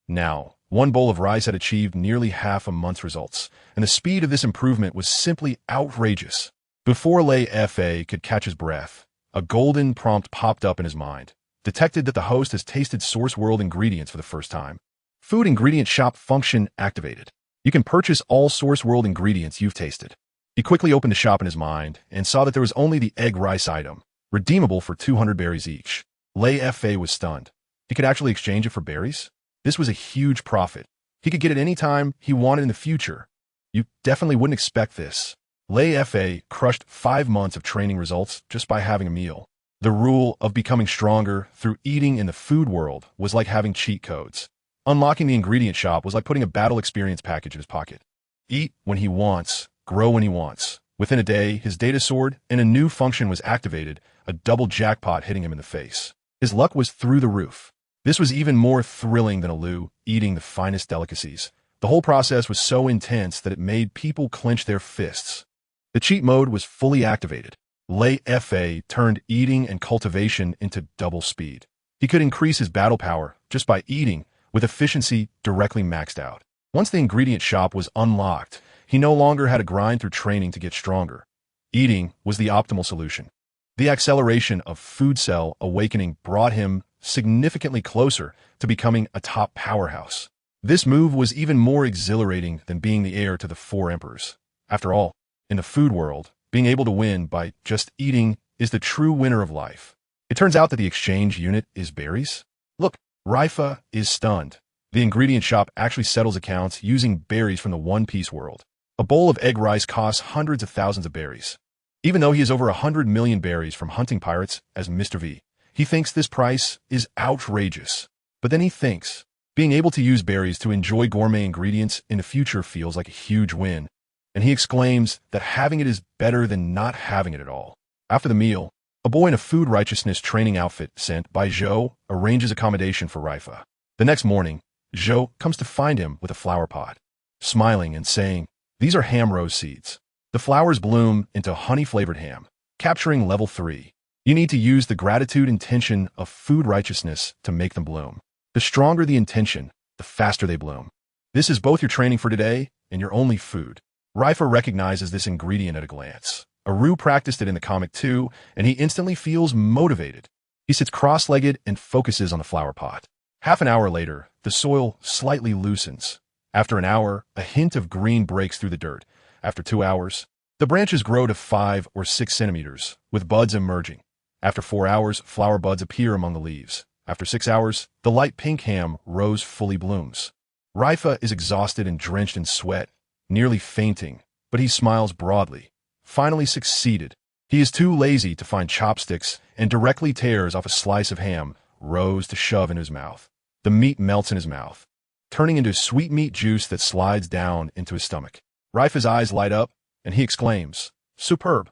Now, one bowl of rice had achieved nearly half a month's results, and the speed of this improvement was simply outrageous. Before Leifa could catch his breath, a golden prompt popped up in his mind, detected that the host has tasted Source World ingredients for the first time. Food Ingredient Shop function activated. You can purchase all Source World ingredients you've tasted. He quickly opened the shop in his mind and saw that there was only the egg rice item, redeemable for 200 berries each. Leifa was stunned. He could actually exchange it for berries? This was a huge profit. He could get it any time he wanted in the future. You definitely wouldn't expect this. Leifa crushed 5 months of training results just by having a meal. The rule of becoming stronger through eating in the food world was like having cheat codes. Unlocking the ingredient shop was like putting a battle experience package in his pocket. Eat when he wants, grow when he wants. Within a day, his data soared and a new function was activated, a double jackpot hitting him in the face. His luck was through the roof. This was even more thrilling than Alu eating the finest delicacies. The whole process was so intense that it made people clench their fists. The cheat mode was fully activated. Leifa turned eating and cultivation into double speed. He could increase his battle power just by eating, with efficiency directly maxed out. Once the ingredient shop was unlocked, he no longer had to grind through training to get stronger. Eating was the optimal solution. The acceleration of food cell awakening brought him significantly closer to becoming a top powerhouse. This move was even more exhilarating than being the heir to the 4 emperors. After all, in the food world, being able to win by just eating is the true winner of life. It turns out that the exchange unit is berries. Look, Leifa is stunned. The ingredient shop actually settles accounts using berries from the One Piece world. A bowl of egg rice costs hundreds of thousands of berries. Even though he has over 100 million berries from hunting pirates as Mr. V, he thinks this price is outrageous. But then he thinks, being able to use berries to enjoy gourmet ingredients in the future feels like a huge win. And he exclaims that having it is better than not having it at all. After the meal, a boy in a food righteousness training outfit sent by Zhou arranges accommodation for Leifa. The next morning, Zhou comes to find him with a flower pot, smiling and saying, "These are ham rose seeds. The flowers bloom into honey-flavored ham, capturing level 3. You need to use the gratitude intention of food righteousness to make them bloom. The stronger the intention, the faster they bloom. This is both your training for today and your only food." Leifa recognizes this ingredient at a glance. Aru practiced it in the comic too, and he instantly feels motivated. He sits cross-legged and focuses on the flower pot. Half an hour later, the soil slightly loosens. After an hour, a hint of green breaks through the dirt. After 2 hours, the branches grow to 5 or 6 centimeters, with buds emerging. After 4 hours, flower buds appear among the leaves. After 6 hours, the light pink ham rose fully blooms. Leifa is exhausted and drenched in sweat, nearly fainting, but he smiles broadly. Finally succeeded. He is too lazy to find chopsticks and directly tears off a slice of ham rose to shove in his mouth. The meat melts in his mouth, turning into sweet meat juice that slides down into his stomach. Leifa's eyes light up, and he exclaims, "Superb!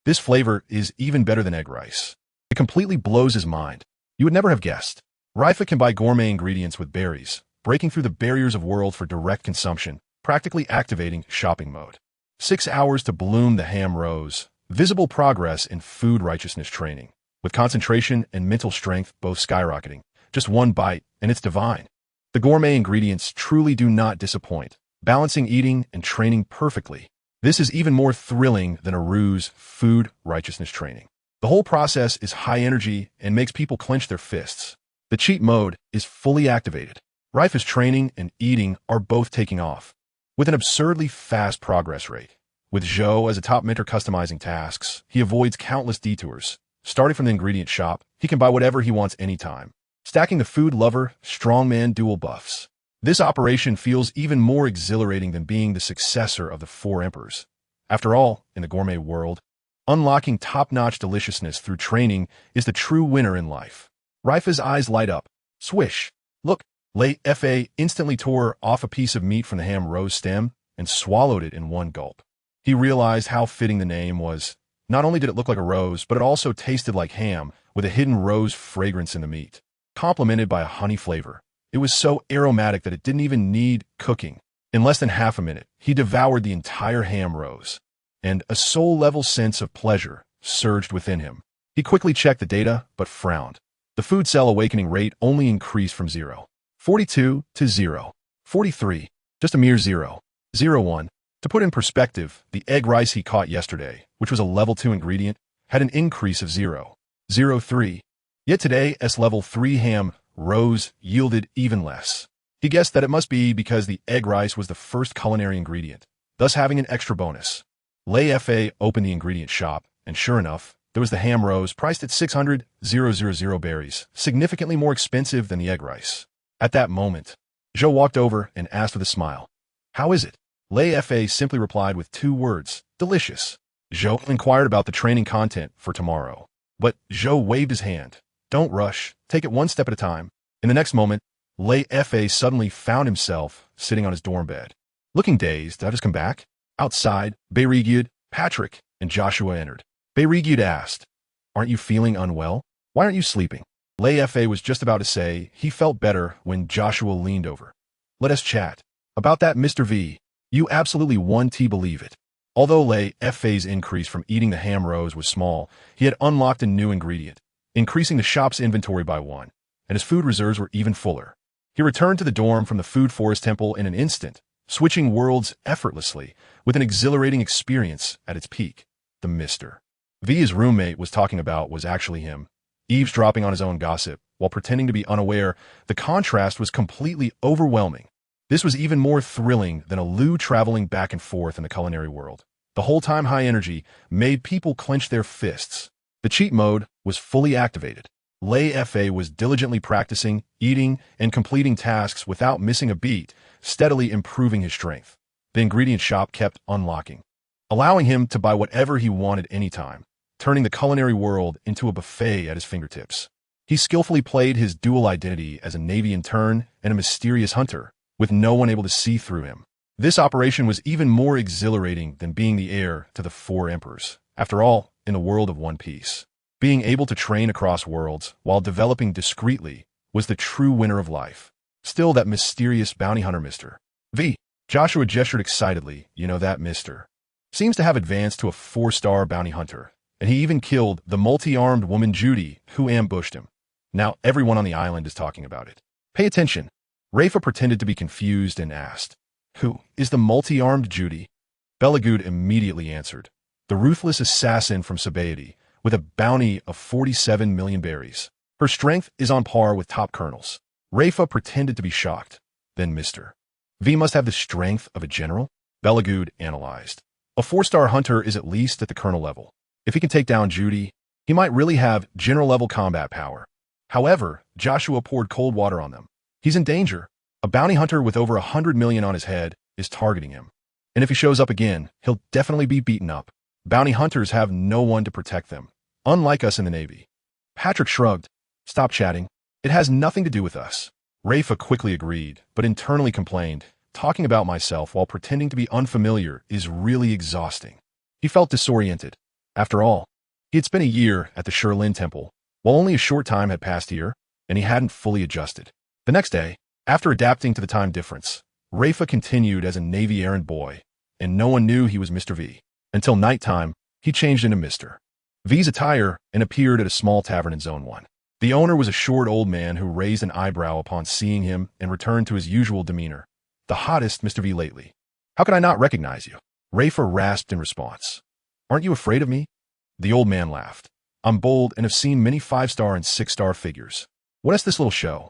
This flavor is even better than egg rice." It completely blows his mind. You would never have guessed. Leifa can buy gourmet ingredients with berries, breaking through the barriers of world for direct consumption, practically activating shopping mode. 6 hours to bloom the ham rose. Visible progress in food righteousness training, with concentration and mental strength both skyrocketing. Just one bite, and it's divine. The gourmet ingredients truly do not disappoint, balancing eating and training perfectly. This is even more thrilling than a ruse food righteousness training. The whole process is high energy and makes people clench their fists. The cheat mode is fully activated. Leifa's training and eating are both taking off, with an absurdly fast progress rate. With Zhou as a top mentor customizing tasks, he avoids countless detours. Starting from the ingredient shop, he can buy whatever he wants anytime, stacking the food lover strongman dual buffs. This operation feels even more exhilarating than being the successor of the 4 emperors. After all, in the gourmet world, unlocking top-notch deliciousness through training is the true winner in life. Leifa's eyes light up. Swish! Look! Leifa instantly tore off a piece of meat from the ham rose stem and swallowed it in one gulp. He realized how fitting the name was. Not only did it look like a rose, but it also tasted like ham, with a hidden rose fragrance in the meat, complemented by a honey flavor. It was so aromatic that it didn't even need cooking. In less than half a minute, he devoured the entire ham rose, and a soul-level sense of pleasure surged within him. He quickly checked the data, but frowned. The food cell awakening rate only increased from 0.42 to 0.43, just a mere 0.01. To put in perspective, the egg rice he caught yesterday, which was a level 2 ingredient, had an increase of 0.03. Yet today's level 3 ham rose yielded even less. He guessed that it must be because the egg rice was the first culinary ingredient, thus having an extra bonus. Leifa opened the ingredient shop, and sure enough, there was the ham rose priced at 600,000 berries, significantly more expensive than the egg rice. At that moment, Zhou walked over and asked with a smile, "How is it?" Leifa simply replied with 2 words, "Delicious." Zhou inquired about the training content for tomorrow, but Zhou waved his hand. "Don't rush, take it one step at a time." In the next moment, Leifa suddenly found himself sitting on his dorm bed. Looking dazed, "Did I just come back?" Outside, Beirigud, Patrick, and Joshua entered. Beirigud asked, "Aren't you feeling unwell? Why aren't you sleeping?" Leifa was just about to say he felt better when Joshua leaned over. "Let us chat. About that, Mr. V. You absolutely won't believe it." Although Leifa's increase from eating the ham rose was small, he had unlocked a new ingredient, increasing the shop's inventory by 1, and his food reserves were even fuller. He returned to the dorm from the Food Forest Temple in an instant, switching worlds effortlessly, with an exhilarating experience at its peak. The Mr. V his roommate was talking about was actually him, eavesdropping on his own gossip, while pretending to be unaware. The contrast was completely overwhelming. This was even more thrilling than a Lou traveling back and forth in the culinary world. The whole time high energy made people clench their fists. The cheat mode was fully activated. Leifa was diligently practicing, eating, and completing tasks without missing a beat, steadily improving his strength. The ingredient shop kept unlocking, allowing him to buy whatever he wanted anytime, turning the culinary world into a buffet at his fingertips. He skillfully played his dual identity as a Navy intern and a mysterious hunter, with no one able to see through him. This operation was even more exhilarating than being the heir to the 4 emperors. After all, in the world of One Piece, being able to train across worlds while developing discreetly was the true winner of life. Still, that mysterious bounty hunter Mr. V. Joshua gestured excitedly. "You know, that Mr. seems to have advanced to a 4-star bounty hunter, and he even killed the multi-armed woman Judy who ambushed him. Now everyone on the island is talking about it. Pay attention." Leifa pretended to be confused and asked, "Who is the multi-armed Judy?" Beligud immediately answered, "The ruthless assassin from Sabaody, with a bounty of 47 million berries. Her strength is on par with top colonels." Leifa pretended to be shocked. Then Mr. V must have the strength of a general? Belagud analyzed. A 4-star hunter is at least at the colonel level. If he can take down Judy, he might really have general-level combat power. However, Joshua poured cold water on them. He's in danger. A bounty hunter with over 100 million on his head is targeting him. And if he shows up again, he'll definitely be beaten up. Bounty hunters have no one to protect them, unlike us in the Navy. Patrick shrugged. Stop chatting. It has nothing to do with us. Leifa quickly agreed, but internally complained. Talking about myself while pretending to be unfamiliar is really exhausting. He felt disoriented. After all, he had spent a year at the Shirlin Temple, while only a short time had passed here, and he hadn't fully adjusted. The next day, after adapting to the time difference, Leifa continued as a Navy errand boy, and no one knew he was Mr. V. Until nighttime, he changed into Mr. V's attire and appeared at a small tavern in Zone 1. The owner was a short old man who raised an eyebrow upon seeing him and returned to his usual demeanor. The hottest Mr. V lately. How could I not recognize you? Leifa rasped in response. Aren't you afraid of me? The old man laughed. I'm bold and have seen many 5-star and 6-star figures. What is this little show?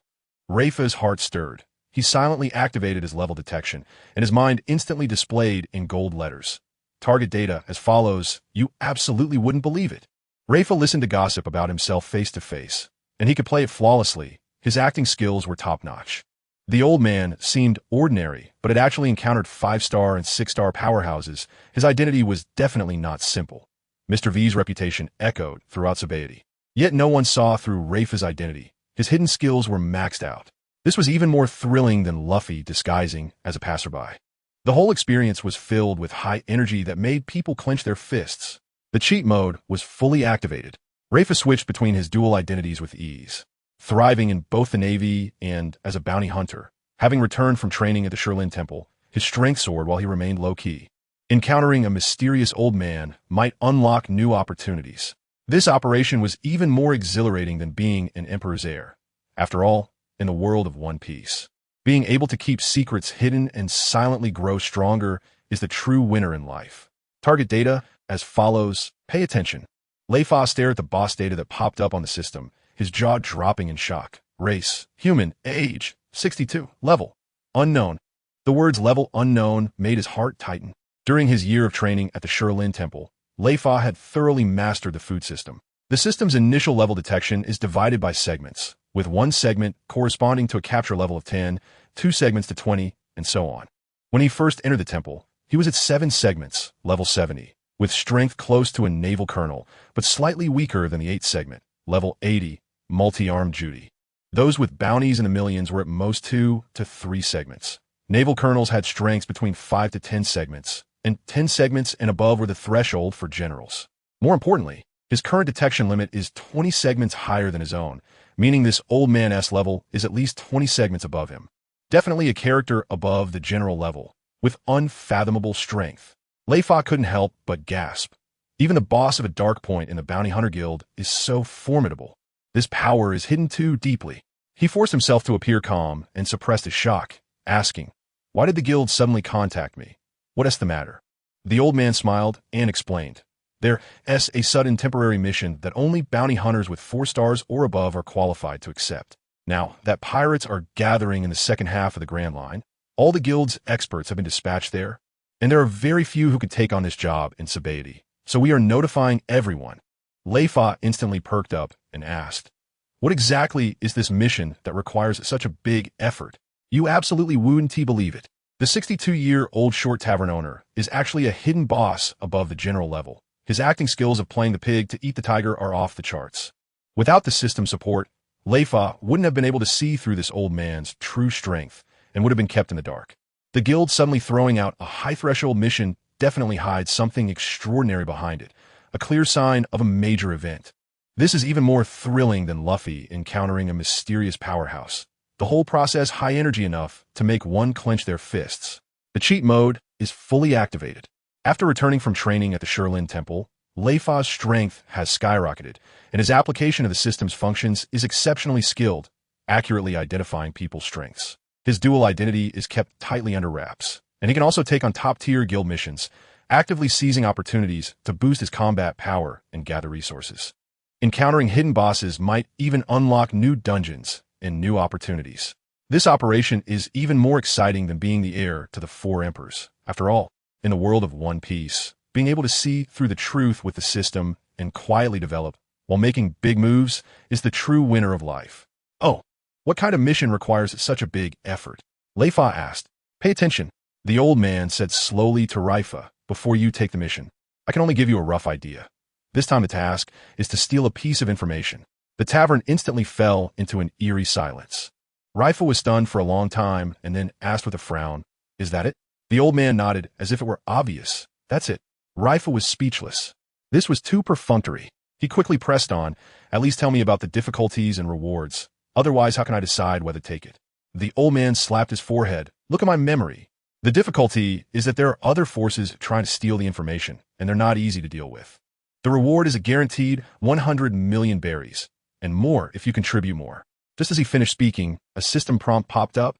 Leifa's heart stirred. He silently activated his level detection, and his mind instantly displayed in gold letters. Target data as follows. You absolutely wouldn't believe it. Leifa listened to gossip about himself face to face, and he could play it flawlessly. His acting skills were top-notch. The old man seemed ordinary, but had actually encountered 5-star and 6-star powerhouses. His identity was definitely not simple. Mr. V's reputation echoed throughout Sabaody. Yet no one saw through Leifa's identity. His hidden skills were maxed out. This was even more thrilling than Luffy disguising as a passerby. The whole experience was filled with high energy that made people clench their fists. The cheat mode was fully activated. Leifa switched between his dual identities with ease, thriving in both the Navy and as a bounty hunter. Having returned from training at the Shirlin Temple, his strength soared while he remained low-key. Encountering a mysterious old man might unlock new opportunities. This operation was even more exhilarating than being an Emperor's heir. After all, in the world of One Piece, being able to keep secrets hidden and silently grow stronger is the true winner in life. Target data as follows. Pay attention. Leifa stared at the boss data that popped up on the system, his jaw dropping in shock. Race, human, age, 62, level, unknown. The words level unknown made his heart tighten. During his year of training at the Shirlin Temple, Leifa had thoroughly mastered the food system. The system's initial level detection is divided by segments, with one segment corresponding to a capture level of 10, 2 segments to 20, and so on. When he first entered the temple, he was at 7 segments, level 70, with strength close to a naval colonel, but slightly weaker than the 8th segment, level 80, multi-armed Judy. Those with bounties in the millions were at most 2 to 3 segments. Naval colonels had strengths between 5 to 10 segments, and 10 segments and above were the threshold for generals. More importantly, his current detection limit is 20 segments higher than his own, meaning this old man-s level is at least 20 segments above him. Definitely a character above the general level, with unfathomable strength. Leifa couldn't help but gasp. Even the boss of a dark point in the Bounty Hunter Guild is so formidable. This power is hidden too deeply. He forced himself to appear calm and suppressed his shock, asking, "Why did the guild suddenly contact me? What is the matter?" The old man smiled and explained. There's a sudden temporary mission that only bounty hunters with 4 stars or above are qualified to accept. Now that pirates are gathering in the second half of the Grand Line, all the guild's experts have been dispatched there, and there are very few who can take on this job in Sabaody. So we are notifying everyone. Leifa instantly perked up and asked, "What exactly is this mission that requires such a big effort? You absolutely wouldn't believe it." The 62-year-old short tavern owner is actually a hidden boss above the general level. His acting skills of playing the pig to eat the tiger are off the charts. Without the system support, Leifa wouldn't have been able to see through this old man's true strength and would have been kept in the dark. The guild suddenly throwing out a high-threshold mission definitely hides something extraordinary behind it, a clear sign of a major event. This is even more thrilling than Luffy encountering a mysterious powerhouse. The whole process high energy enough to make one clench their fists. The cheat mode is fully activated. After returning from training at the Shirlin Temple, Leifa's strength has skyrocketed, and his application of the system's functions is exceptionally skilled, accurately identifying people's strengths. His dual identity is kept tightly under wraps, and he can also take on top-tier guild missions, actively seizing opportunities to boost his combat power and gather resources. Encountering hidden bosses might even unlock new dungeons and new opportunities. This operation is even more exciting than being the heir to the four emperors. After all, in the world of One Piece, being able to see through the truth with the system and quietly develop while making big moves is the true winner of life. Oh, what kind of mission requires such a big effort? Leifa asked. Pay attention, the old man said slowly to Leifa, before you take the mission. I can only give you a rough idea. This time the task is to steal a piece of information. The tavern instantly fell into an eerie silence. Leifa was stunned for a long time and then asked with a frown, Is that it? The old man nodded as if it were obvious. That's it. Leifa was speechless. This was too perfunctory. He quickly pressed on, At least tell me about the difficulties and rewards. Otherwise, how can I decide whether to take it? The old man slapped his forehead. Look at my memory. The difficulty is that there are other forces trying to steal the information, and they're not easy to deal with. The reward is a guaranteed 100 million berries, and more if you contribute more. Just as he finished speaking, a system prompt popped up.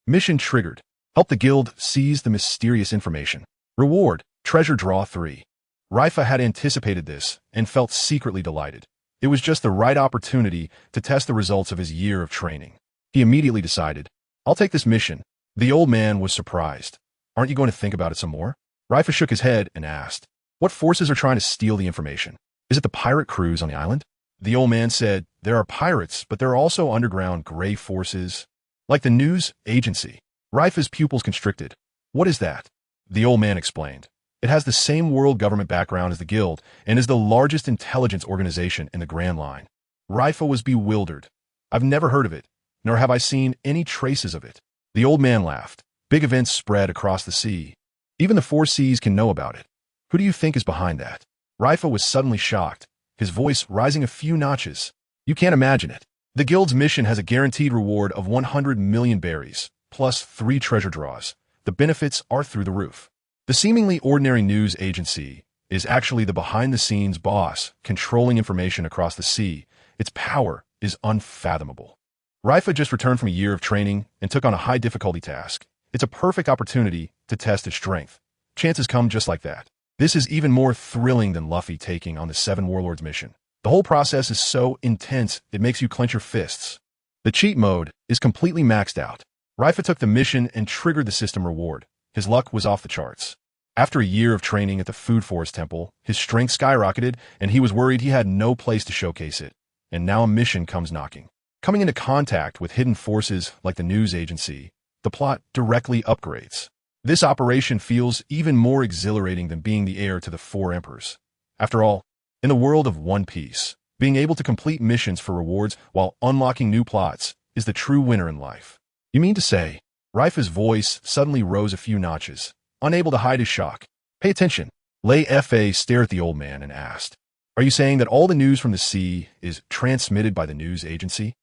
Mission triggered. Help the guild seize the mysterious information. Reward, treasure draw 3. Leifa had anticipated this and felt secretly delighted. It was just the right opportunity to test the results of his year of training. He immediately decided, I'll take this mission. The old man was surprised. Aren't you going to think about it some more? Leifa shook his head and asked, What forces are trying to steal the information? Is it the pirate crews on the island? The old man said, There are pirates, but there are also underground gray forces, like the news agency. Leifa's pupils constricted. What is that? The old man explained. It has the same world government background as the guild and is the largest intelligence organization in the Grand Line. Leifa was bewildered. I've never heard of it, nor have I seen any traces of it. The old man laughed. Big events spread across the sea. Even the four seas can know about it. Who do you think is behind that? Leifa was suddenly shocked, his voice rising a few notches. You can't imagine it. The guild's mission has a guaranteed reward of 100 million berries, plus 3 treasure draws. The benefits are through the roof. The seemingly ordinary news agency is actually the behind-the-scenes boss controlling information across the sea. Its power is unfathomable. Leifa just returned from a year of training and took on a high-difficulty task. It's a perfect opportunity to test his strength. Chances come just like that. This is even more thrilling than Luffy taking on the 7 Warlords mission. The whole process is so intense it makes you clench your fists. The cheat mode is completely maxed out. Leifa took the mission and triggered the system reward. His luck was off the charts. After a year of training at the Food Forest Temple, his strength skyrocketed and he was worried he had no place to showcase it. And now a mission comes knocking. Coming into contact with hidden forces like the news agency, the plot directly upgrades. This operation feels even more exhilarating than being the heir to the 4 emperors. After all, in the world of One Piece, being able to complete missions for rewards while unlocking new plots is the true winner in life. You mean to say? Leifa's voice suddenly rose a few notches, unable to hide his shock. Pay attention. Leifa stared at the old man and asked, Are you saying that all the news from the sea is transmitted by the news agency?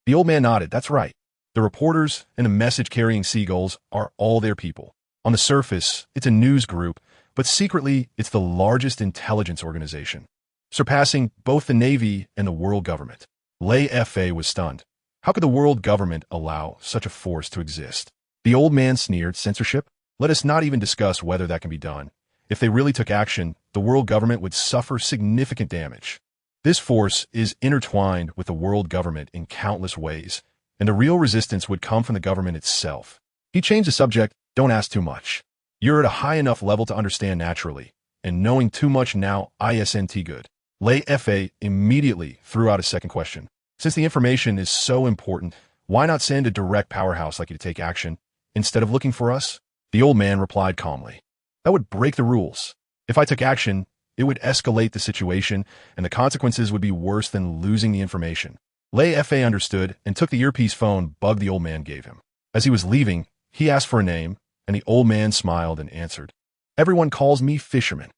The old man nodded. That's right. The reporters and the message-carrying seagulls are all their people. On the surface, it's a news group, but secretly, it's the largest intelligence organization, surpassing both the Navy and the world government. Leifa was stunned. How could the world government allow such a force to exist? The old man sneered. Censorship? Let us not even discuss whether that can be done. If they really took action, the world government would suffer significant damage. This force is intertwined with the world government in countless ways, and the real resistance would come from the government itself. He changed the subject. Don't ask too much. You're at a high enough level to understand naturally, and knowing too much now isn't good. Leifa immediately threw out a second question. Since the information is so important, why not send a direct powerhouse like you to take action, instead of looking for us? The old man replied calmly. That would break the rules. If I took action, it would escalate the situation, and the consequences would be worse than losing the information. Leifa understood and took the earpiece phone Bug the old man gave him. As he was leaving, he asked for a name, and the old man smiled and answered, Everyone calls me Fisherman.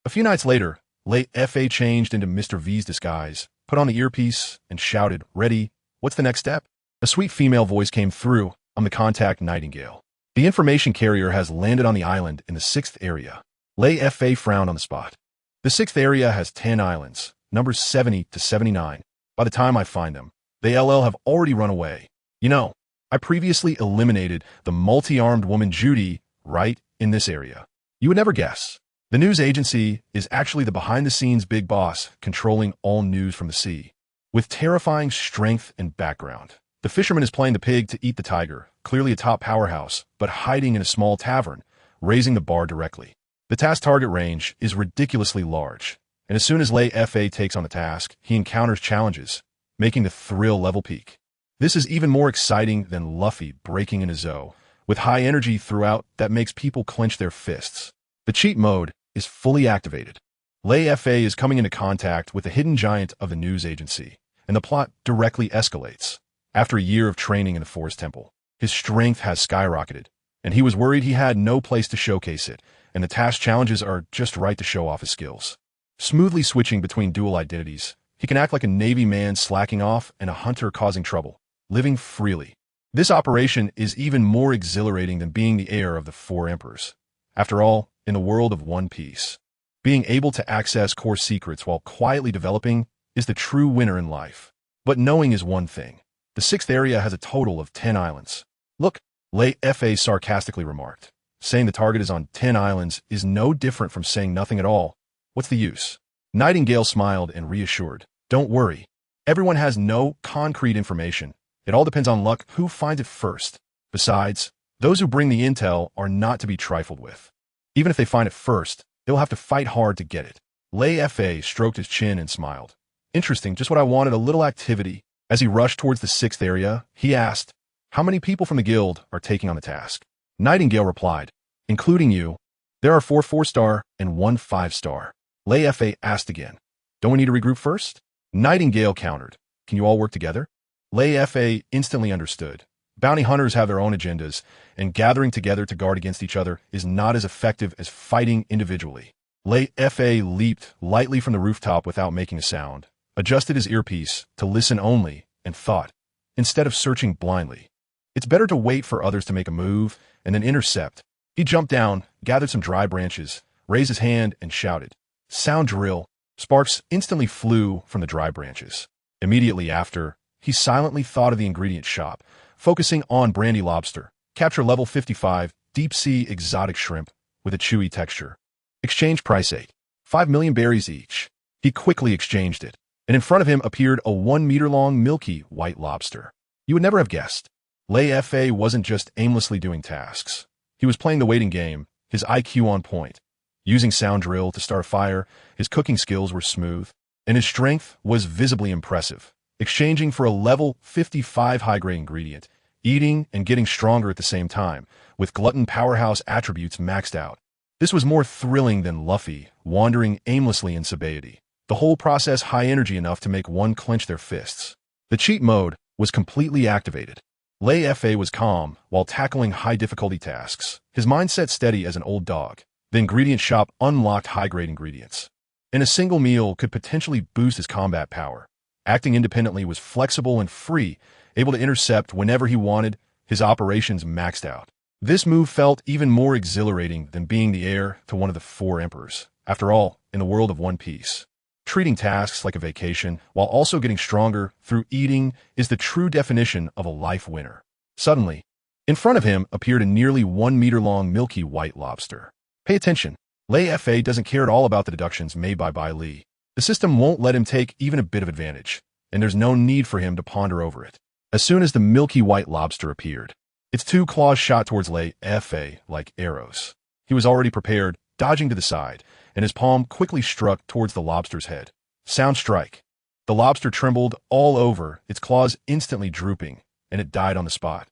A few nights later, Leifa changed into Mr. V's disguise, put on the earpiece, and shouted, Ready? What's the next step? A sweet female voice came through. I'm the contact Nightingale. The information carrier has landed on the island in the 6th area. Leifa frowned on the spot. The 6th area has 10 islands, numbers 70 to 79. By the time I find them, they have already run away. You know, I previously eliminated the multi-armed woman Judy right in this area. You would never guess. The news agency is actually the behind-the-scenes big boss controlling all news from the sea. With terrifying strength and background, The fisherman is playing the pig to eat the tiger, clearly a top powerhouse, but hiding in a small tavern, raising the bar directly. The task target range is ridiculously large, and as soon as Leifa takes on the task, he encounters challenges, making the thrill level peak. This is even more exciting than Luffy breaking in a zoo, with high energy throughout that makes people clench their fists. The cheat mode is fully activated. Leifa is coming into contact with the hidden giant of the news agency, and the plot directly escalates. After a year of training in the Forest Temple, his strength has skyrocketed, and he was worried he had no place to showcase it, and the task challenges are just right to show off his skills. Smoothly switching between dual identities, he can act like a Navy man slacking off and a hunter causing trouble, living freely. This operation is even more exhilarating than being the heir of the Four Emperors. After all, in the world of One Piece, being able to access core secrets while quietly developing is the true winner in life. But knowing is one thing. The sixth area has a total of 10 islands. Look, Leifa sarcastically remarked. Saying the target is on 10 islands is no different from saying nothing at all. What's the use? Nightingale smiled and reassured. Don't worry. Everyone has no concrete information. It all depends on luck who finds it first. Besides, those who bring the intel are not to be trifled with. Even if they find it first, they'll have to fight hard to get it. Leifa stroked his chin and smiled. Interesting, just what I wanted, a little activity. As he rushed towards the sixth area, he asked, how many people from the guild are taking on the task? Nightingale replied, including you. There are 4 4-star and 1 5-star. Leifa asked again, don't we need to regroup first? Nightingale countered, can you all work together? Leifa instantly understood. Bounty hunters have their own agendas, and gathering together to guard against each other is not as effective as fighting individually. Leifa leaped lightly from the rooftop without making a sound, adjusted his earpiece to listen only, and thought, instead of searching blindly, it's better to wait for others to make a move and then intercept. He jumped down, gathered some dry branches, raised his hand, and shouted, sound drill. Sparks instantly flew from the dry branches. Immediately after, he silently thought of the ingredient shop, focusing on brandy lobster, capture level 55, deep-sea exotic shrimp with a chewy texture. Exchange price 8. 5 million berries each. He quickly exchanged it, and in front of him appeared a 1-meter-long milky white lobster. You would never have guessed. Leifa wasn't just aimlessly doing tasks. He was playing the waiting game, his IQ on point. Using sound drill to start a fire, his cooking skills were smooth, and his strength was visibly impressive. Exchanging for a level 55 high-grade ingredient, eating and getting stronger at the same time, with glutton powerhouse attributes maxed out. This was more thrilling than Luffy wandering aimlessly in Sabaody. The whole process high energy enough to make one clench their fists. The cheat mode was completely activated. Leifa was calm while tackling high-difficulty tasks, his mindset steady as an old dog. The ingredient shop unlocked high-grade ingredients, and a single meal could potentially boost his combat power. Acting independently was flexible and free, able to intercept whenever he wanted, his operations maxed out. This move felt even more exhilarating than being the heir to one of the 4 emperors. After all, in the world of One Piece, treating tasks like a vacation while also getting stronger through eating is the true definition of a life winner. Suddenly, in front of him appeared a nearly 1-meter-long milky white lobster. Pay attention. Leifa doesn't care at all about the deductions made by Bai Li. The system won't let him take even a bit of advantage, and there's no need for him to ponder over it. As soon as the milky white lobster appeared, its 2 claws shot towards Leifa like arrows. He was already prepared, dodging to the side, and his palm quickly struck towards the lobster's head. Sound strike. The lobster trembled all over, its claws instantly drooping, and it died on the spot.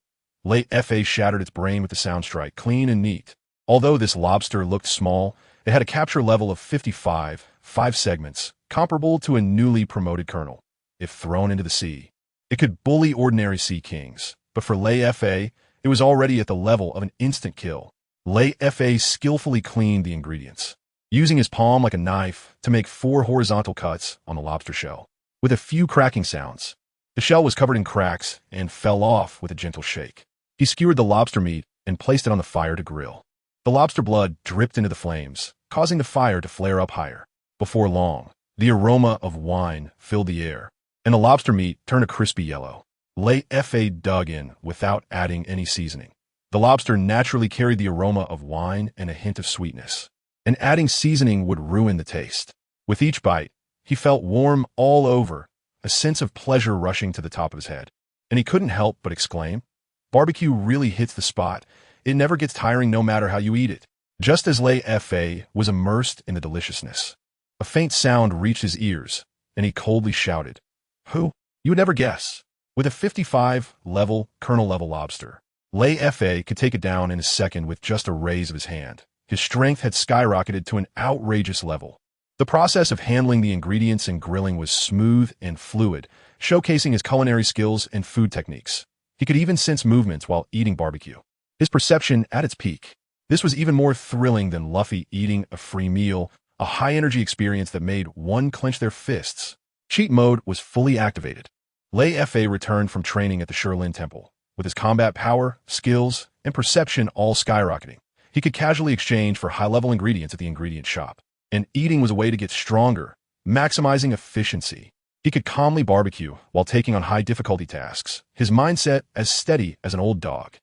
Leifa shattered its brain with the sound strike, clean and neat. Although this lobster looked small, it had a capture level of 55, 5 segments, comparable to a newly promoted colonel. If thrown into the sea, it could bully ordinary sea kings, but for Leifa, it was already at the level of an instant kill. Leifa skillfully cleaned the ingredients, using his palm like a knife to make 4 horizontal cuts on the lobster shell. With a few cracking sounds, the shell was covered in cracks and fell off with a gentle shake. He skewered the lobster meat and placed it on the fire to grill. The lobster blood dripped into the flames, causing the fire to flare up higher. Before long, the aroma of wine filled the air, and the lobster meat turned a crispy yellow. Leifa dug in without adding any seasoning. The lobster naturally carried the aroma of wine and a hint of sweetness, and adding seasoning would ruin the taste. With each bite, he felt warm all over, a sense of pleasure rushing to the top of his head. and he couldn't help but exclaim, "Barbecue really hits the spot. It never gets tiring no matter how you eat it." Just as Leifa was immersed in the deliciousness, a faint sound reached his ears, and he coldly shouted, "Who? You would never guess." With a 55-level, colonel-level lobster, Leifa could take it down in a second with just a raise of his hand. His strength had skyrocketed to an outrageous level. The process of handling the ingredients and grilling was smooth and fluid, showcasing his culinary skills and food techniques. He could even sense movements while eating barbecue. His perception at its peak. This was even more thrilling than Luffy eating a free meal, a high-energy experience that made one clench their fists. Cheat mode was fully activated. Leifa returned from training at the Shirlin Temple, with his combat power, skills, and perception all skyrocketing. He could casually exchange for high-level ingredients at the ingredient shop, and eating was a way to get stronger, maximizing efficiency. He could calmly barbecue while taking on high-difficulty tasks, his mindset as steady as an old dog.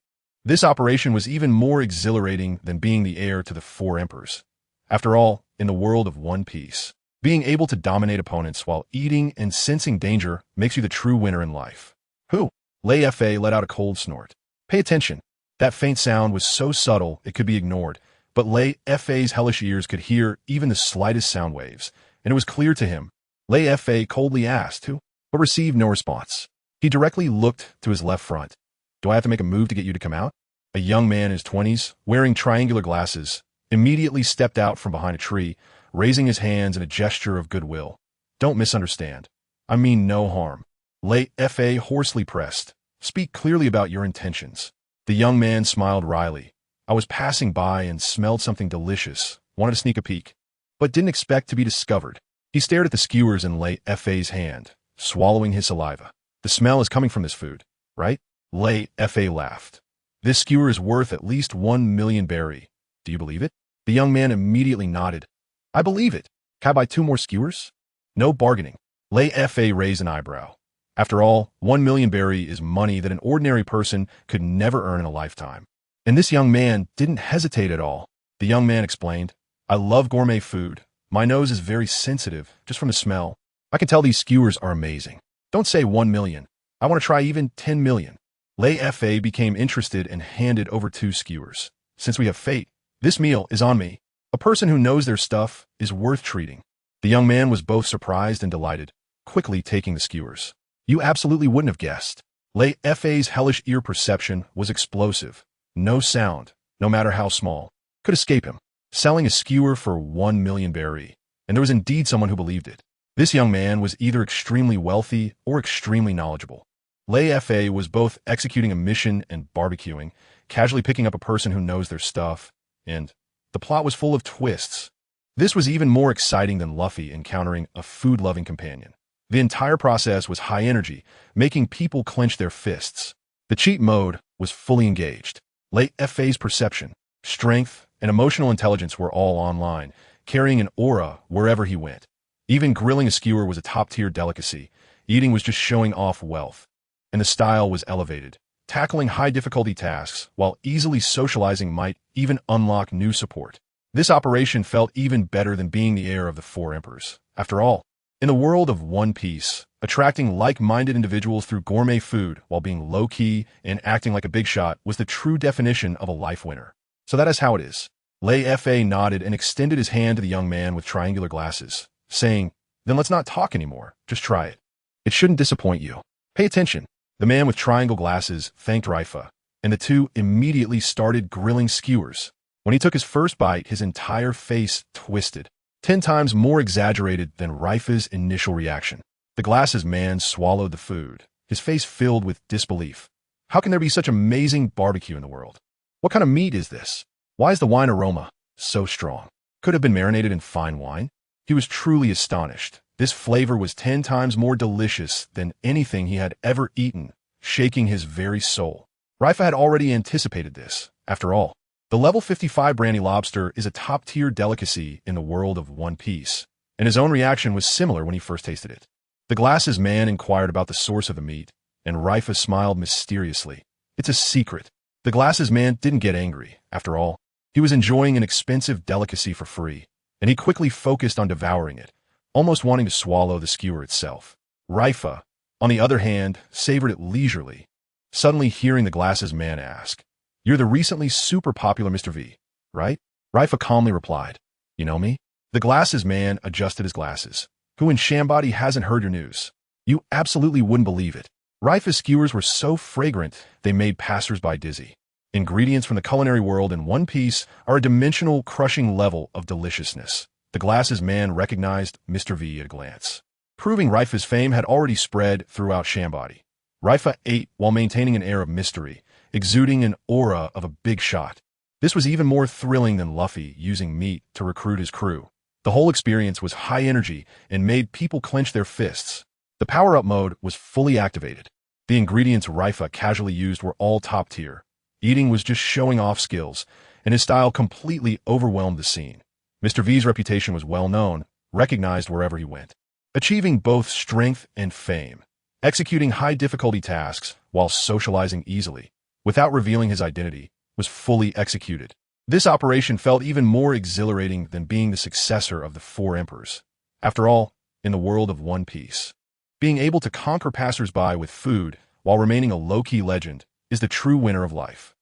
This operation was even more exhilarating than being the heir to the 4 emperors. After all, in the world of One Piece, being able to dominate opponents while eating and sensing danger makes you the true winner in life. Who? Leifa let out a cold snort. Pay attention. That faint sound was so subtle it could be ignored, but Leifa's hellish ears could hear even the slightest sound waves, and it was clear to him. Leifa coldly asked who, but received no response. He directly looked to his left front. "Do I have to make a move to get you to come out?" A young man in his 20s, wearing triangular glasses, immediately stepped out from behind a tree, raising his hands in a gesture of goodwill. "Don't misunderstand. I mean no harm." Leifa hoarsely pressed. "Speak clearly about your intentions." The young man smiled wryly. "I was passing by and smelled something delicious, wanted to sneak a peek, but didn't expect to be discovered." He stared at the skewers in Leifa's hand, swallowing his saliva. "The smell is coming from this food, right?" Leifa laughed. "This skewer is worth at least 1 million berry. Do you believe it?" The young man immediately nodded. "I believe it. Can I buy 2 more skewers?" "No bargaining." Leifa raised an eyebrow. After all, 1 million berry is money that an ordinary person could never earn in a lifetime. And this young man didn't hesitate at all. The young man explained, "I love gourmet food. My nose is very sensitive, just from the smell. I can tell these skewers are amazing. Don't say 1 million. I want to try even 10 million. Leifa became interested and handed over 2 skewers. "Since we have fate, this meal is on me. A person who knows their stuff is worth treating." The young man was both surprised and delighted, quickly taking the skewers. "You absolutely wouldn't have guessed." Leifa's hellish ear perception was explosive. No sound, no matter how small, could escape him. Selling a skewer for 1 million berry, and there was indeed someone who believed it. This young man was either extremely wealthy or extremely knowledgeable. Leifa was both executing a mission and barbecuing, casually picking up a person who knows their stuff, and the plot was full of twists. This was even more exciting than Luffy encountering a food-loving companion. The entire process was high energy, making people clench their fists. The cheat mode was fully engaged. Leifa's perception, strength, and emotional intelligence were all online, carrying an aura wherever he went. Even grilling a skewer was a top-tier delicacy. Eating was just showing off wealth. And the style was elevated. Tackling high-difficulty tasks while easily socializing might even unlock new support. This operation felt even better than being the heir of the 4 emperors. After all, in the world of One Piece, attracting like-minded individuals through gourmet food while being low-key and acting like a big shot was the true definition of a life winner. So that is how it is. Leifa nodded and extended his hand to the young man with triangular glasses, saying, "Then let's not talk anymore. Just try it. It shouldn't disappoint you. Pay attention." The man with triangle glasses thanked Leifa, and the two immediately started grilling skewers. When he took his first bite, his entire face twisted, 10 times more exaggerated than Leifa's initial reaction. The glasses man swallowed the food, his face filled with disbelief. How can there be such amazing barbecue in the world? What kind of meat is this? Why is the wine aroma so strong? Could it have been marinated in fine wine? He was truly astonished. This flavor was 10 times more delicious than anything he had ever eaten, shaking his very soul. Leifa had already anticipated this. After all, the level 55 brandy lobster is a top-tier delicacy in the world of One Piece, and his own reaction was similar when he first tasted it. The glasses man inquired about the source of the meat, and Leifa smiled mysteriously. "It's a secret." The glasses man didn't get angry. After all, he was enjoying an expensive delicacy for free, and he quickly focused on devouring it, almost wanting to swallow the skewer itself. Leifa, on the other hand, savored it leisurely, suddenly hearing the glasses man ask, "You're the recently super popular Mr. V, right?" Leifa calmly replied, "You know me?" The glasses man adjusted his glasses. "Who in Shambody hasn't heard your news? You absolutely wouldn't believe it." Leifa's skewers were so fragrant they made passers-by dizzy. Ingredients from the culinary world in one piece are a dimensional, crushing level of deliciousness. The glasses man recognized Mr. V at a glance, proving Leifa's fame had already spread throughout Shambody. Leifa ate while maintaining an air of mystery, exuding an aura of a big shot. This was even more thrilling than Luffy using meat to recruit his crew. The whole experience was high energy and made people clench their fists. The power-up mode was fully activated. The ingredients Leifa casually used were all top tier. Eating was just showing off skills, and his style completely overwhelmed the scene. Mr. V's reputation was well known, recognized wherever he went. Achieving both strength and fame, executing high-difficulty tasks while socializing easily, without revealing his identity, was fully executed. This operation felt even more exhilarating than being the successor of the Four Emperors. After all, in the world of One Piece, being able to conquer passers-by with food while remaining a low-key legend is the true winner of life.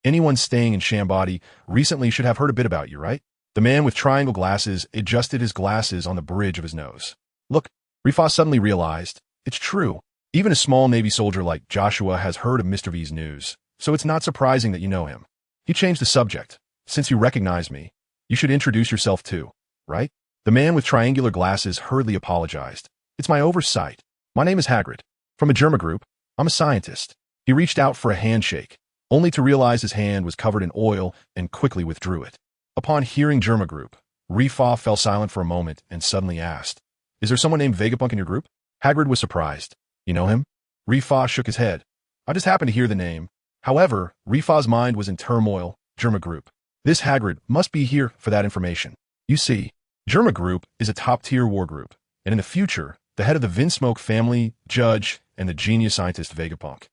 Anyone staying in Shambody recently should have heard a bit about you, right? The man with triangle glasses adjusted his glasses on the bridge of his nose. Look, Leifa suddenly realized, it's true. Even a small Navy soldier like Joshua has heard of Mr. V's news, so it's not surprising that you know him. He changed the subject. "Since you recognize me, you should introduce yourself too, right?" The man with triangular glasses hurriedly apologized. "It's my oversight. My name is Hagrid. From a JoinsNaval group. I'm a scientist." He reached out for a handshake, only to realize his hand was covered in oil and quickly withdrew it. Upon hearing JoinsNaval group, Leifa fell silent for a moment and suddenly asked, "Is there someone named Vegapunk in your group?" Hagrid was surprised. "You know him?" Leifa shook his head. "I just happened to hear the name." However, Leifa's mind was in turmoil. JoinsNaval group. This Hagrid must be here for that information. You see, JoinsNaval group is a top-tier war group, and in the future, the head of the Vinsmoke family, Judge, and the genius scientist Vegapunk,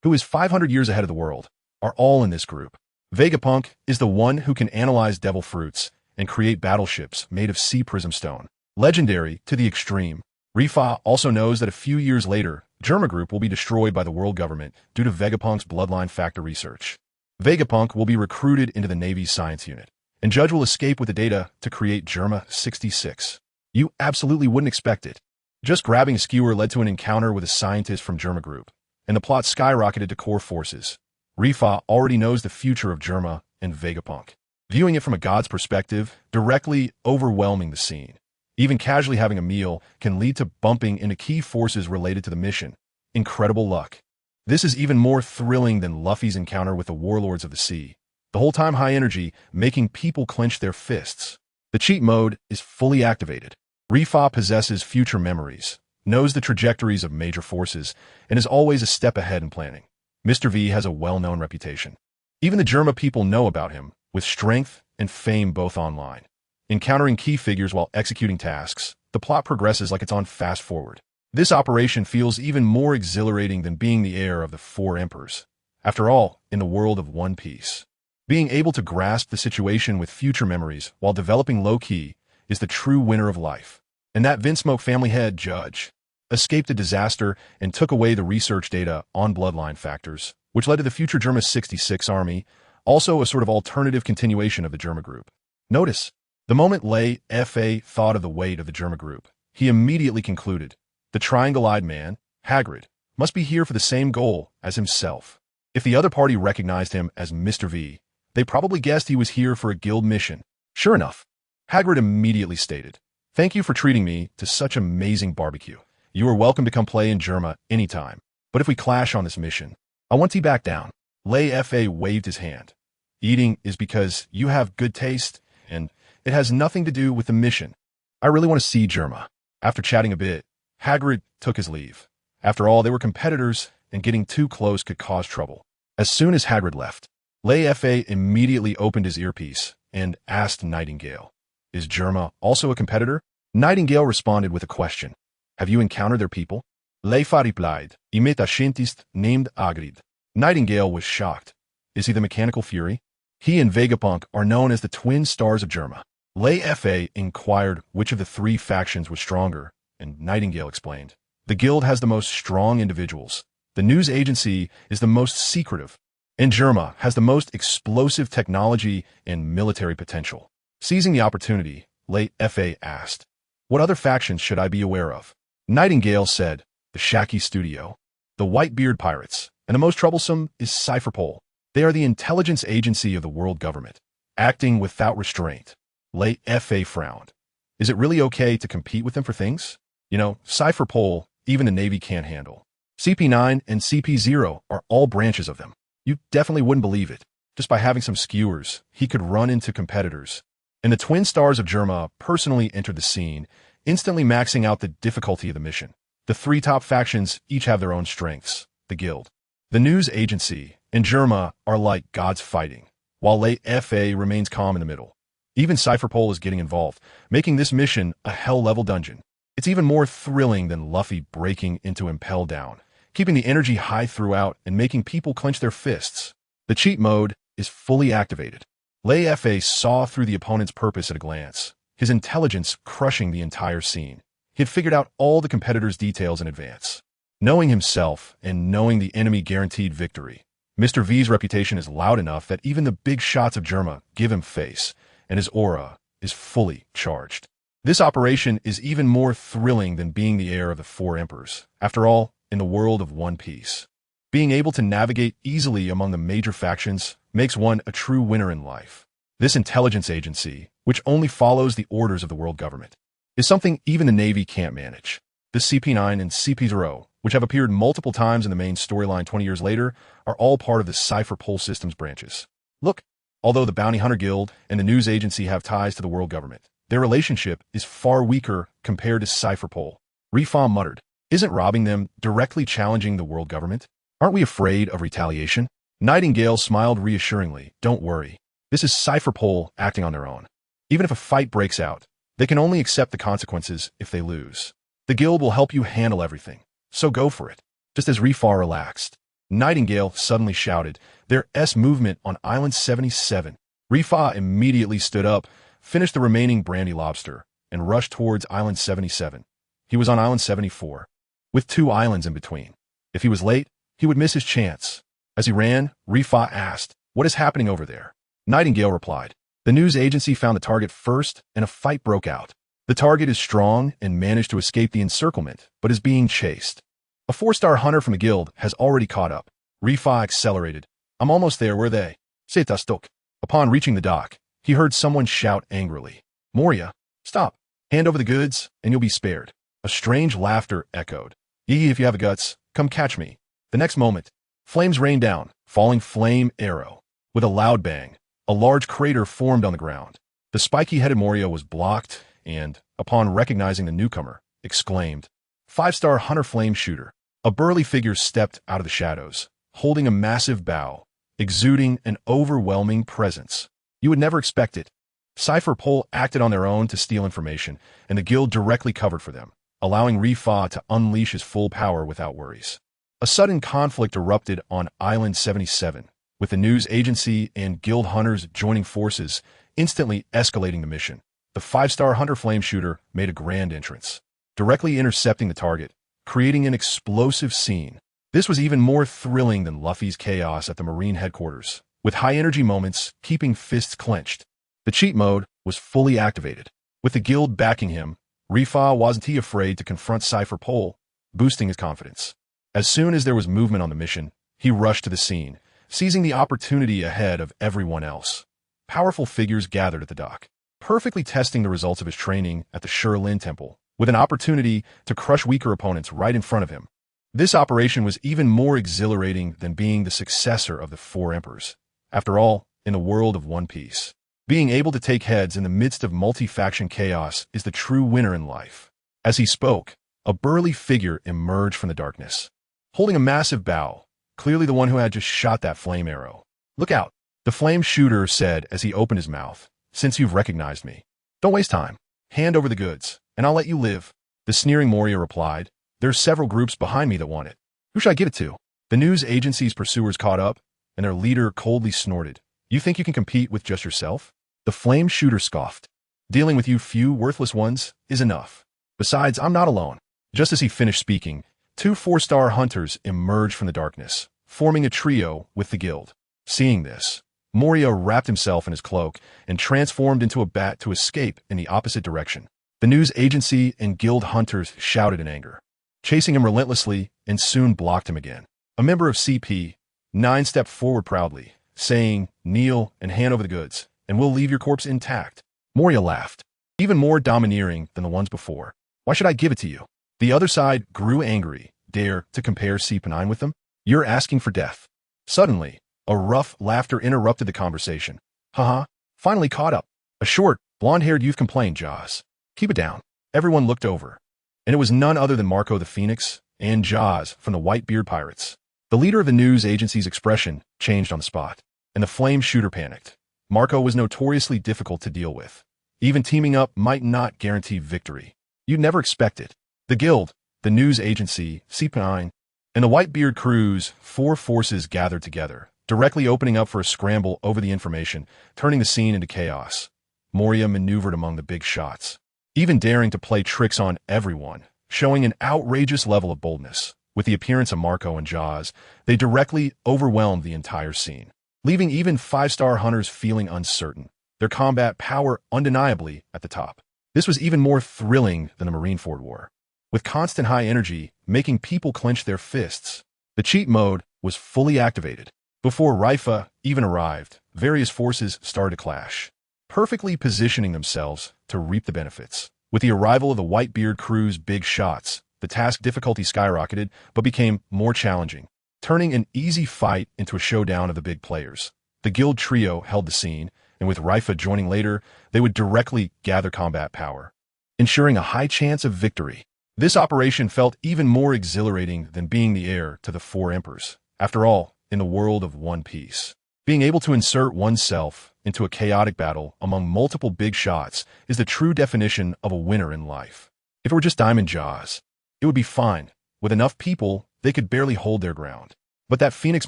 who is 500 years ahead of the world, are all in this group. Vegapunk is the one who can analyze devil fruits and create battleships made of sea prism stone. Legendary to the extreme. Leifa also knows that a few years later, JoinsNaval group will be destroyed by the world government due to Vegapunk's bloodline factor research. Vegapunk will be recruited into the Navy's science unit, and Judge will escape with the data to create JoinsNaval 66. You absolutely wouldn't expect it. Just grabbing a skewer led to an encounter with a scientist from JoinsNaval group, and the plot skyrocketed to core forces. Leifa already knows the future of JoinsNaval and Vegapunk, viewing it from a god's perspective, directly overwhelming the scene. Even casually having a meal can lead to bumping into key forces related to the mission. Incredible luck. This is even more thrilling than Luffy's encounter with the warlords of the sea. The whole time high energy, making people clench their fists. The cheat mode is fully activated. Leifa possesses future memories, knows the trajectories of major forces, and is always a step ahead in planning. Mr. V has a well-known reputation. Even the JoinsNaval people know about him, with strength and fame both online. Encountering key figures while executing tasks, the plot progresses like it's on fast forward. This operation feels even more exhilarating than being the heir of the Four Emperors. After all, in the world of One Piece, being able to grasp the situation with future memories while developing low-key is the true winner of life. And that Vinsmoke family head, Judge, escaped a disaster and took away the research data on bloodline factors, which led to the future JoinsNaval 66 army, also a sort of alternative continuation of the JoinsNaval group. Notice, the moment Leifa thought of the weight of the JoinsNaval group, he immediately concluded, the triangle-eyed man, Hagrid, must be here for the same goal as himself. If the other party recognized him as Mr. V, they probably guessed he was here for a guild mission. Sure enough, Hagrid immediately stated, "Thank you for treating me to such amazing barbecue. You are welcome to come play in JoinsNaval anytime. But if we clash on this mission, I want you back down." Leifa waved his hand. "Eating is because you have good taste, and it has nothing to do with the mission. I really want to see JoinsNaval." After chatting a bit, Hagrid took his leave. After all, they were competitors, and getting too close could cause trouble. As soon as Hagrid left, Leifa immediately opened his earpiece and asked Nightingale, "Is JoinsNaval also a competitor?" Nightingale responded with a question. "Have you encountered their people?" Leifa replied, "I met a scientist named Hagrid." Nightingale was shocked. "Is he the Mechanical Fury?" He and Vegapunk are known as the twin stars of JoinsNaval. Leifa inquired which of the three factions was stronger, and Nightingale explained, The guild has the most strong individuals. The news agency is the most secretive. And JoinsNaval has the most explosive technology and military potential. Seizing the opportunity, Leifa asked, "What other factions should I be aware of?" Nightingale said, "The Shaki Studio, the Whitebeard Pirates, and the most troublesome is Cypherpole. They are the intelligence agency of the world government, acting without restraint." Leifa frowned. "Is it really okay to compete with them for things? Cypherpole, even the Navy can't handle. CP9 and CP0 are all branches of them. You definitely wouldn't believe it. Just by having some skewers, he could run into competitors." And the twin stars of JoinsNaval personally entered the scene, instantly maxing out the difficulty of the mission. The three top factions each have their own strengths. The guild, the news agency, and JoinsNaval are like gods fighting, while Leifa remains calm in the middle. Even Cypherpole is getting involved, making this mission a hell-level dungeon. It's even more thrilling than Luffy breaking into Impel Down, keeping the energy high throughout and making people clench their fists. The cheat mode is fully activated. Leifa saw through the opponent's purpose at a glance, his intelligence crushing the entire scene. He had figured out all the competitors' details in advance. Knowing himself and knowing the enemy guaranteed victory, Mr. V's reputation is loud enough that even the big shots of JoinsNaval give him face, and his aura is fully charged. This operation is even more thrilling than being the heir of the Four Emperors. After all, in the world of One Piece, being able to navigate easily among the major factions makes one a true winner in life. This intelligence agency, which only follows the orders of the world government, is something even the Navy can't manage. The CP9 and CP0, which have appeared multiple times in the main storyline 20 years later, are all part of the Cypherpole Systems branches. Look, although the Bounty Hunter Guild and the news agency have ties to the world government, their relationship is far weaker compared to Cypherpole. Leifa muttered, "Isn't robbing them directly challenging the world government? Aren't we afraid of retaliation?" Nightingale smiled reassuringly. "Don't worry. This is Cypherpole acting on their own. Even if a fight breaks out, they can only accept the consequences if they lose. The guild will help you handle everything, so go for it." Just as Leifa relaxed, Nightingale suddenly shouted, "Their S movement on Island 77. Leifa immediately stood up, finished the remaining brandy lobster, and rushed towards Island 77. He was on Island 74, with 2 islands in between. If he was late, he would miss his chance. As he ran, Leifa asked, "What is happening over there?" Nightingale replied, "The news agency found the target first, and a fight broke out. The target is strong and managed to escape the encirclement, but is being chased. A 4-star hunter from the guild has already caught up." Leifa accelerated. "I'm almost there, where are they?" "Setastok." Upon reaching the dock, he heard someone shout angrily, "Moria, stop. Hand over the goods, and you'll be spared." A strange laughter echoed. "Yee, if you have the guts, come catch me." The next moment, flames rained down, falling flame arrow. With a loud bang, a large crater formed on the ground. The spiky-headed Moria was blocked and, upon recognizing the newcomer, exclaimed, "5-star hunter flame shooter." A burly figure stepped out of the shadows, holding a massive bow, exuding an overwhelming presence. You would never expect it. Cypherpole acted on their own to steal information, and the guild directly covered for them, allowing Leifa to unleash his full power without worries. A sudden conflict erupted on Island 77, with the news agency and guild hunters joining forces, instantly escalating the mission. The 5-star hunter flame shooter made a grand entrance, directly intercepting the target, creating an explosive scene. This was even more thrilling than Luffy's chaos at the Marine headquarters, with high-energy moments keeping fists clenched. The cheat mode was fully activated. With the guild backing him, Leifa wasn't afraid to confront Cypherpole, boosting his confidence. As soon as there was movement on the mission, he rushed to the scene, seizing the opportunity ahead of everyone else. Powerful figures gathered at the dock, perfectly testing the results of his training at the Shurlin Temple, with an opportunity to crush weaker opponents right in front of him. This operation was even more exhilarating than being the successor of the Four Emperors. After all, in the world of One Piece, being able to take heads in the midst of multi-faction chaos is the true winner in life. As he spoke, a burly figure emerged from the darkness, holding a massive bow, clearly the one who had just shot that flame arrow. "Look out," the flame shooter said as he opened his mouth. "Since you've recognized me, don't waste time. Hand over the goods, and I'll let you live." The sneering Moria replied, "There's several groups behind me that want it. Who should I give it to?" The news agency's pursuers caught up, and their leader coldly snorted, "You think you can compete with just yourself?" The flame shooter scoffed. "Dealing with you few worthless ones is enough. Besides, I'm not alone. Just as he finished speaking, two 4-star hunters emerged from the darkness, forming a trio with the guild. Seeing this, Moria wrapped himself in his cloak and transformed into a bat to escape in the opposite direction. The news agency and guild hunters shouted in anger, chasing him relentlessly, and soon blocked him again. A member of CP9 stepped forward proudly, saying, "Kneel and hand over the goods, and we'll leave your corpse intact." Moria laughed, even more domineering than the ones before. "Why should I give it to you?" The other side grew angry. "Dare to compare CP9 with them? You're asking for death." Suddenly, a rough laughter interrupted the conversation. "Haha, finally caught up." A short, blonde-haired youth complained, "Jaws, keep it down." Everyone looked over, and it was none other than Marco the Phoenix and Jaws from the Whitebeard Pirates. The leader of the news agency's expression changed on the spot, and the flame shooter panicked. Marco was notoriously difficult to deal with. Even teaming up might not guarantee victory. You'd never expect it. The guild, the news agency, CP9, and the Whitebeard crew's 4 forces gathered together, directly opening up for a scramble over the information, turning the scene into chaos. Moria maneuvered among the big shots, even daring to play tricks on everyone, showing an outrageous level of boldness. With the appearance of Marco and Jaws, they directly overwhelmed the entire scene, leaving even 5-star hunters feeling uncertain, their combat power undeniably at the top. This was even more thrilling than the Marineford War, with constant high energy making people clench their fists. The cheat mode was fully activated. Before Leifa even arrived, various forces started to clash, perfectly positioning themselves to reap the benefits. With the arrival of the Whitebeard crew's big shots, the task difficulty skyrocketed but became more challenging, turning an easy fight into a showdown of the big players. The guild trio held the scene, and with Leifa joining later, they would directly gather combat power, ensuring a high chance of victory. This operation felt even more exhilarating than being the heir to the 4 emperors. After all, in the world of One Piece, being able to insert oneself into a chaotic battle among multiple big shots is the true definition of a winner in life. If it were just Diamond Jaws, it would be fine. With enough people, they could barely hold their ground. But that Phoenix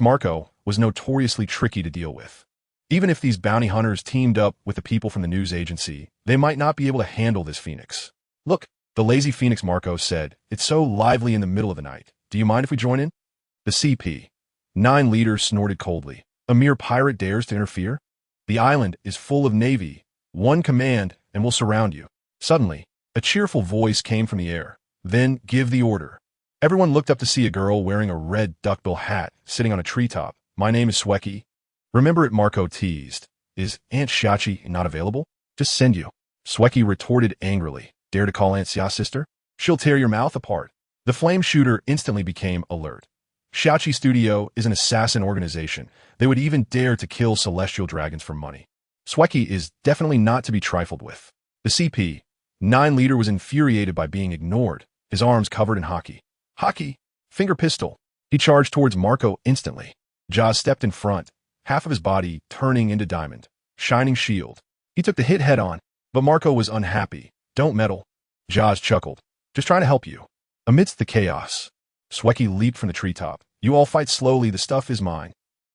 Marco was notoriously tricky to deal with. Even if these bounty hunters teamed up with the people from the news agency, they might not be able to handle this Phoenix. "Look," the lazy Phoenix Marco said, "it's so lively in the middle of the night. Do you mind if we join in?" The CP9 leader snorted coldly. "A mere pirate dares to interfere? The island is full of navy. One command, and we'll surround you." Suddenly, a cheerful voice came from the air. "Then give the order." Everyone looked up to see a girl wearing a red duckbill hat sitting on a treetop. "My name is Sweki." "Remember it," Marco teased. "Is Aunt Shachi not available? Just send you." Sweki retorted angrily. "Dare to call Aunt Xia's sister? She'll tear your mouth apart." The flame shooter instantly became alert. Shachi Studio is an assassin organization. They would even dare to kill celestial dragons for money. Sweki is definitely not to be trifled with. The CP9 leader was infuriated by being ignored, his arms covered in haki. Haki! Finger pistol! He charged towards Marco instantly. Jaws stepped in front, half of his body turning into diamond, shining shield. He took the hit head on, but Marco was unhappy. "Don't meddle." Jaws chuckled. "Just trying to help you." Amidst the chaos, Sweki leaped from the treetop. "You all fight slowly, the stuff is mine."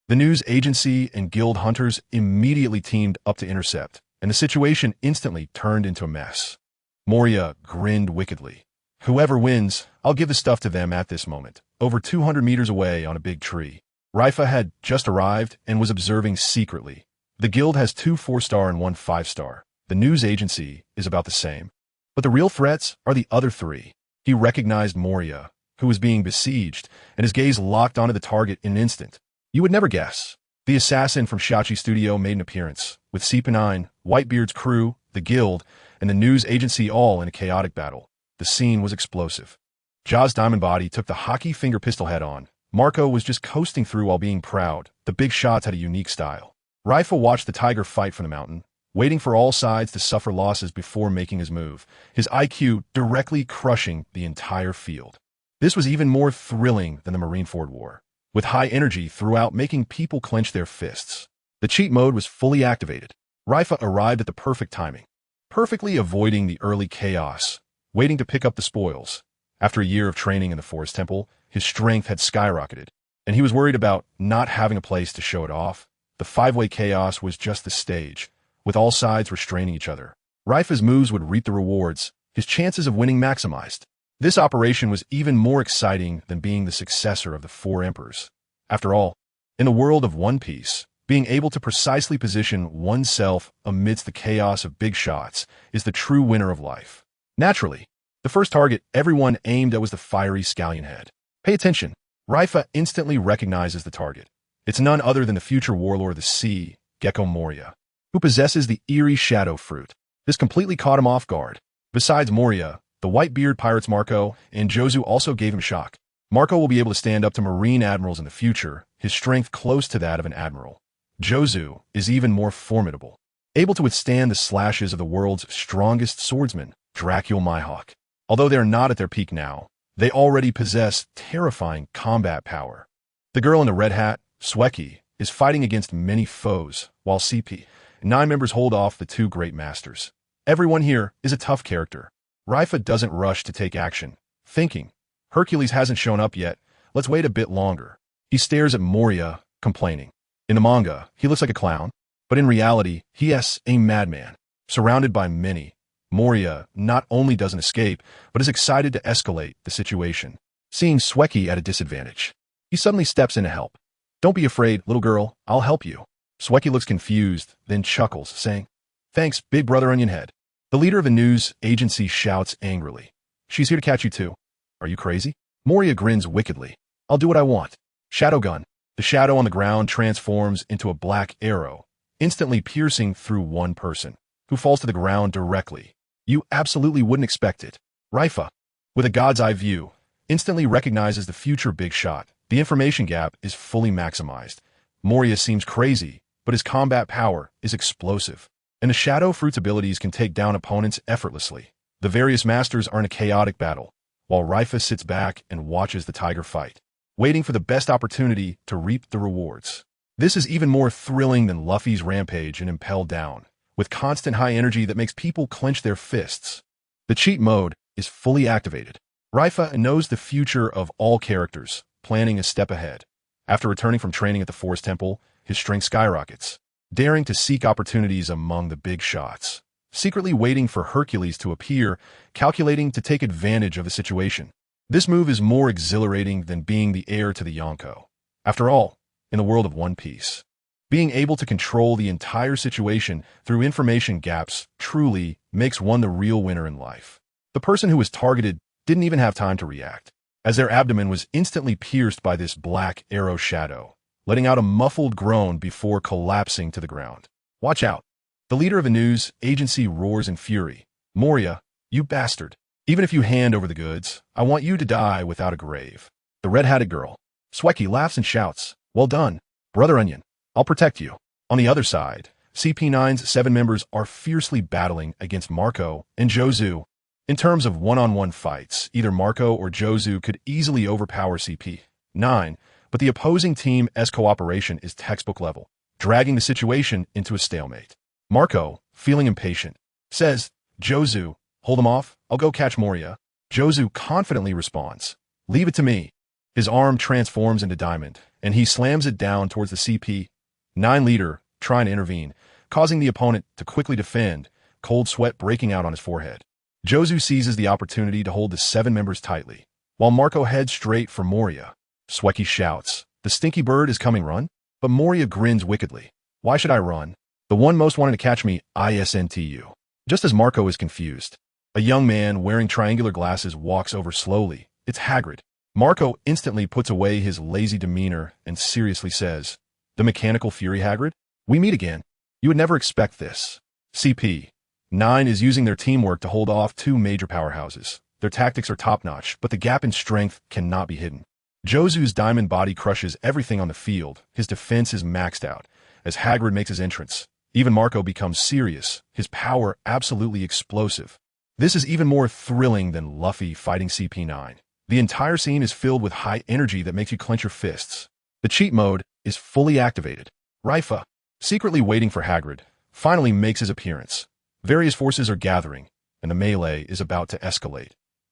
The news agency and guild hunters immediately teamed up to intercept, and the situation instantly turned into a mess. Moria grinned wickedly. "Whoever wins, I'll give the stuff to them at this moment." Over 200 meters away on a big tree, Leifa had just arrived and was observing secretly. The guild has 2 4-star and 1 5-star. The news agency is about the same. But the real threats are the other 3. He recognized Moria, who was being besieged, and his gaze locked onto the target in an instant. You would never guess. The assassin from Shachi Studio made an appearance, with CP9, Whitebeard's crew, the guild, and the news agency all in a chaotic battle. The scene was explosive. Jaws' diamond body took the hockey finger pistol head on. Marco was just coasting through while being proud. The big shots had a unique style. Leifa watched the tiger fight from the mountain, waiting for all sides to suffer losses before making his move, his IQ directly crushing the entire field. This was even more thrilling than the Marineford War, with high energy throughout making people clench their fists. The cheat mode was fully activated. Leifa arrived at the perfect timing, perfectly avoiding the early chaos, waiting to pick up the spoils. After a year of training in the Forest Temple, his strength had skyrocketed, and he was worried about not having a place to show it off. The 5-way chaos was just the stage, with all sides restraining each other. Leifa's moves would reap the rewards, his chances of winning maximized. This operation was even more exciting than being the successor of the Four Emperors. After all, in the world of One Piece, being able to precisely position oneself amidst the chaos of big shots is the true winner of life. Naturally, the first target everyone aimed at was the fiery scallion head. Pay attention. Leifa instantly recognizes the target. It's none other than the future warlord of the sea, Gecko Moria, who possesses the eerie shadow fruit. This completely caught him off guard. Besides Moria, the Whitebeard pirates Marco and Jozu also gave him shock. Marco will be able to stand up to marine admirals in the future, his strength close to that of an admiral. Jozu is even more formidable, able to withstand the slashes of the world's strongest swordsman, Dracul Mihawk. Although they are not at their peak now, they already possess terrifying combat power. The girl in the red hat, Sweki, is fighting against many foes, while CP and 9 members hold off the 2 great masters. Everyone here is a tough character. Leifa doesn't rush to take action, thinking, Hercules hasn't shown up yet, let's wait a bit longer. He stares at Moria, complaining. In the manga, he looks like a clown, but in reality, he is a madman. Surrounded by many, Moria not only doesn't escape, but is excited to escalate the situation. Seeing Sweki at a disadvantage, he suddenly steps in to help. Don't be afraid, little girl, I'll help you. Sweki looks confused, then chuckles, saying, Thanks, big brother Onionhead. The leader of a news agency shouts angrily. She's here to catch you too. Are you crazy? Moria grins wickedly. I'll do what I want. Shadow gun. The shadow on the ground transforms into a black arrow, instantly piercing through one person, who falls to the ground directly. You absolutely wouldn't expect it. Leifa, with a god's eye view, instantly recognizes the future big shot. The information gap is fully maximized. Moria seems crazy, but his combat power is explosive, and the Shadow Fruit's abilities can take down opponents effortlessly. The various masters are in a chaotic battle, while Leifa sits back and watches the tiger fight, waiting for the best opportunity to reap the rewards. This is even more thrilling than Luffy's rampage in Impel Down, with constant high energy that makes people clench their fists. The cheat mode is fully activated. Leifa knows the future of all characters, planning a step ahead. After returning from training at the Forest Temple, his strength skyrockets, daring to seek opportunities among the big shots, secretly waiting for Hercules to appear, calculating to take advantage of the situation. This move is more exhilarating than being the heir to the Yonko. After all, in the world of One Piece, being able to control the entire situation through information gaps truly makes one the real winner in life. The person who was targeted didn't even have time to react, as their abdomen was instantly pierced by this black arrow shadow, letting out a muffled groan before collapsing to the ground. Watch out. The leader of a news agency roars in fury. Moria, you bastard. Even if you hand over the goods, I want you to die without a grave. The red-hatted girl, Sweki, laughs and shouts, Well done, Brother Onion. I'll protect you. On the other side, CP9's 7 members are fiercely battling against Marco and Jozu. In terms of one-on-one fights, either Marco or Jozu could easily overpower CP9, but the opposing team's cooperation is textbook level, dragging the situation into a stalemate. Marco, feeling impatient, says, Jozu, hold him off, I'll go catch Moria. Jozu confidently responds, Leave it to me. His arm transforms into diamond, and he slams it down towards the CP9 leader, trying to intervene, causing the opponent to quickly defend, cold sweat breaking out on his forehead. Jozu seizes the opportunity to hold the 7 members tightly, while Marco heads straight for Moria. Sweki shouts, The stinky bird is coming, run? But Moria grins wickedly. Why should I run? The one most wanted to catch me, ISNTU. Just as Marco is confused, a young man wearing triangular glasses walks over slowly. It's Hagrid. Marco instantly puts away his lazy demeanor and seriously says, The mechanical fury, Hagrid? We meet again. You would never expect this. CP9 is using their teamwork to hold off 2 major powerhouses. Their tactics are top-notch, but the gap in strength cannot be hidden. Jozu's diamond body crushes everything on the field. His defense is maxed out. As Hagrid makes his entrance, even Marco becomes serious, his power absolutely explosive. This is even more thrilling than Luffy fighting CP9. The entire scene is filled with high energy that makes you clench your fists. The cheat mode is fully activated. Leifa, secretly waiting for Hagrid, finally makes his appearance. Various forces are gathering, and the melee is about to escalate.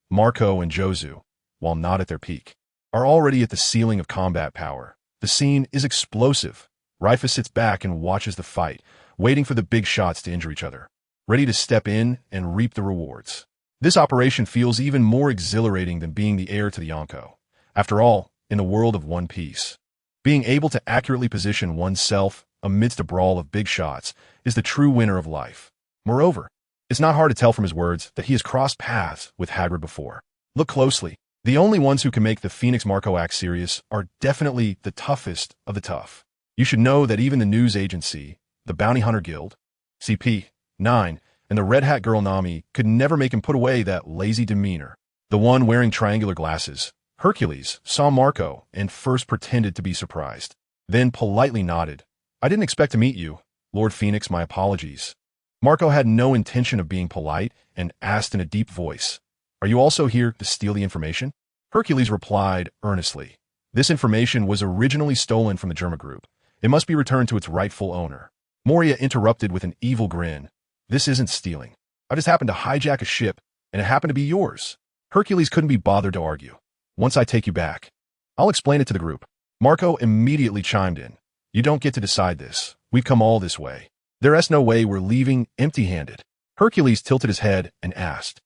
Marco and Jozu, while not at their peak, are already at the ceiling of combat power. The scene is explosive. Leifa sits back and watches the fight, waiting for the big shots to injure each other, ready to step in and reap the rewards. This operation feels even more exhilarating than being the heir to the Yonko. After all, in the world of One Piece, being able to accurately position oneself amidst a brawl of big shots is the true winner of life. Moreover, it's not hard to tell from his words that he has crossed paths with Hagrid before. Look closely. The only ones who can make the Phoenix Marco act serious are definitely the toughest of the tough. You should know that even the news agency, the Bounty Hunter Guild, CP9, and the Red Hat Girl Nami could never make him put away that lazy demeanor. The one wearing triangular glasses, Hercules, saw Marco and first pretended to be surprised, then politely nodded. I didn't expect to meet you, Lord Phoenix, my apologies. Marco had no intention of being polite and asked in a deep voice, Are you also here to steal the information? Hercules replied earnestly. This information was originally stolen from the Germa group. It must be returned to its rightful owner. Moria interrupted with an evil grin. This isn't stealing. I just happened to hijack a ship, and it happened to be yours. Hercules couldn't be bothered to argue. Once I take you back, I'll explain it to the group. Marco immediately chimed in. You don't get to decide this. We've come all this way. There's no way we're leaving empty-handed. Hercules tilted his head and asked,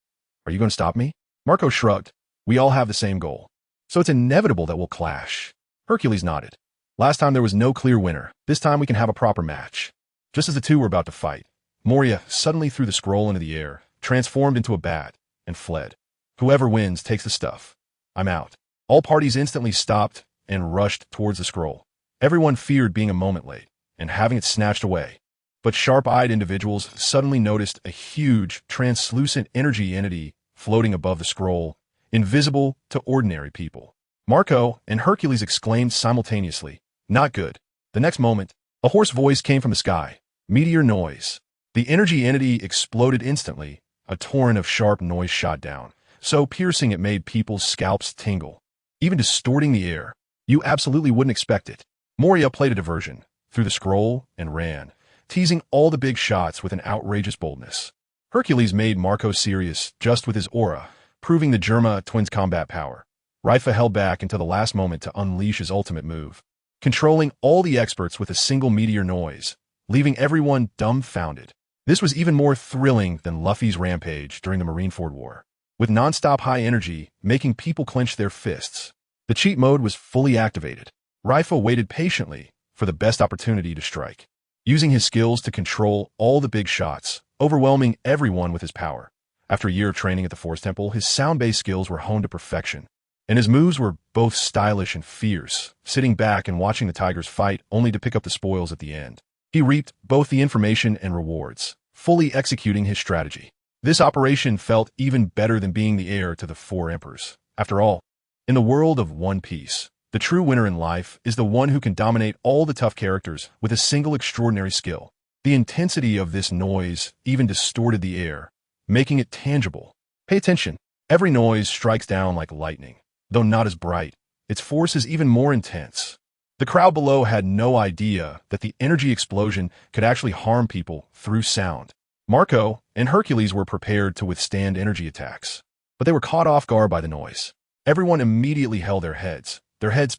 Are you going to stop me? Marco shrugged. We all have the same goal. So it's inevitable that we'll clash. Hercules nodded. Last time there was no clear winner. This time we can have a proper match. Just as the two were about to fight, Moria suddenly threw the scroll into the air, transformed into a bat, and fled. Whoever wins takes the stuff. I'm out. All parties instantly stopped and rushed towards the scroll. Everyone feared being a moment late and having it snatched away. But sharp-eyed individuals suddenly noticed a huge, translucent energy entity floating above the scroll, invisible to ordinary people. Marco and Hercules exclaimed simultaneously, Not good. The next moment, a hoarse voice came from the sky. Meteor noise. The energy entity exploded instantly. A torrent of sharp noise shot down, so piercing it made people's scalps tingle, even distorting the air. You absolutely wouldn't expect it. Moria played a diversion, threw the scroll, and ran, teasing all the big shots with an outrageous boldness. Hercules made Marco serious just with his aura, proving the Germa twins' combat power. Leifa held back until the last moment to unleash his ultimate move, controlling all the experts with a single meteor noise, leaving everyone dumbfounded. This was even more thrilling than Luffy's rampage during the Marineford War, with non-stop high energy making people clench their fists. The cheat mode was fully activated. Leifa waited patiently for the best opportunity to strike, using his skills to control all the big shots, overwhelming everyone with his power. After a year of training at the Force Temple, his sound-based skills were honed to perfection, and his moves were both stylish and fierce, sitting back and watching the Tigers fight only to pick up the spoils at the end. He reaped both the information and rewards, fully executing his strategy. This operation felt even better than being the heir to the 4 emperors. After all, in the world of One Piece, the true winner in life is the one who can dominate all the tough characters with a single extraordinary skill. The intensity of this noise even distorted the air, making it tangible. Pay attention. Every noise strikes down like lightning, though not as bright. Its force is even more intense. The crowd below had no idea that the energy explosion could actually harm people through sound. Marco and Hercules were prepared to withstand energy attacks, but they were caught off guard by the noise. Everyone immediately held their heads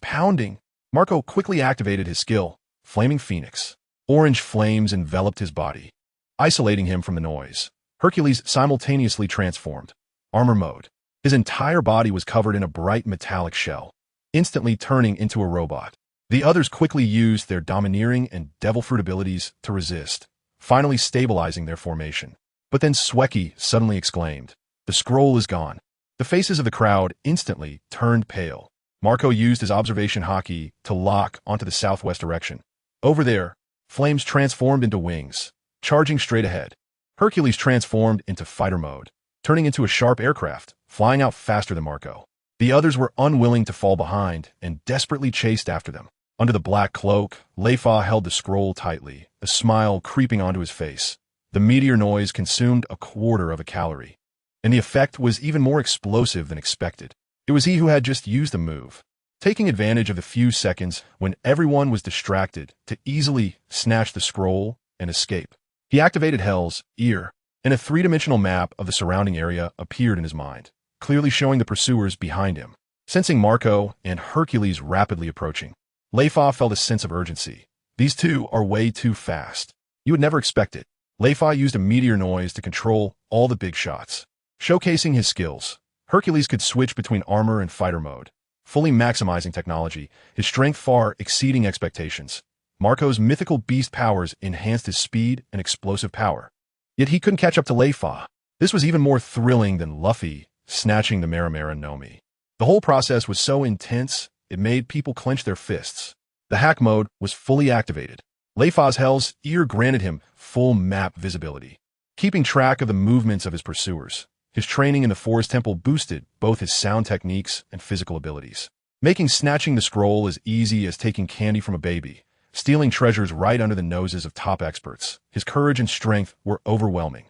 pounding. Marco quickly activated his skill, Flaming Phoenix. Orange flames enveloped his body, isolating him from the noise. Hercules simultaneously transformed. Armor mode. His entire body was covered in a bright metallic shell, instantly turning into a robot. The others quickly used their domineering and devil fruit abilities to resist, finally stabilizing their formation. But then Sweki suddenly exclaimed, The scroll is gone. The faces of the crowd instantly turned pale. Marco used his observation haki to lock onto the southwest direction. Over there, flames transformed into wings, charging straight ahead. Hercules transformed into fighter mode, turning into a sharp aircraft, flying out faster than Marco. The others were unwilling to fall behind and desperately chased after them. Under the black cloak, Leifa held the scroll tightly, a smile creeping onto his face. The meteor noise consumed a quarter of a calorie, and the effect was even more explosive than expected. It was he who had just used the move, taking advantage of the few seconds when everyone was distracted to easily snatch the scroll and escape. He activated Hell's Ear, and a 3-dimensional map of the surrounding area appeared in his mind, clearly showing the pursuers behind him. Sensing Marco and Hercules rapidly approaching, Leifa felt a sense of urgency. These two are way too fast. You would never expect it. Leifa used a meteor noise to control all the big shots. Showcasing his skills, Hercules could switch between armor and fighter mode, fully maximizing technology, his strength far exceeding expectations. Marco's mythical beast powers enhanced his speed and explosive power. Yet he couldn't catch up to Leifa. This was even more thrilling than Luffy snatching the Marimara Nomi. The whole process was so intense, it made people clench their fists. The hack mode was fully activated. Leifa's Hell's Ear granted him full map visibility, keeping track of the movements of his pursuers. His training in the Forest Temple boosted both his sound techniques and physical abilities, making snatching the scroll as easy as taking candy from a baby, stealing treasures right under the noses of top experts. His courage and strength were overwhelming.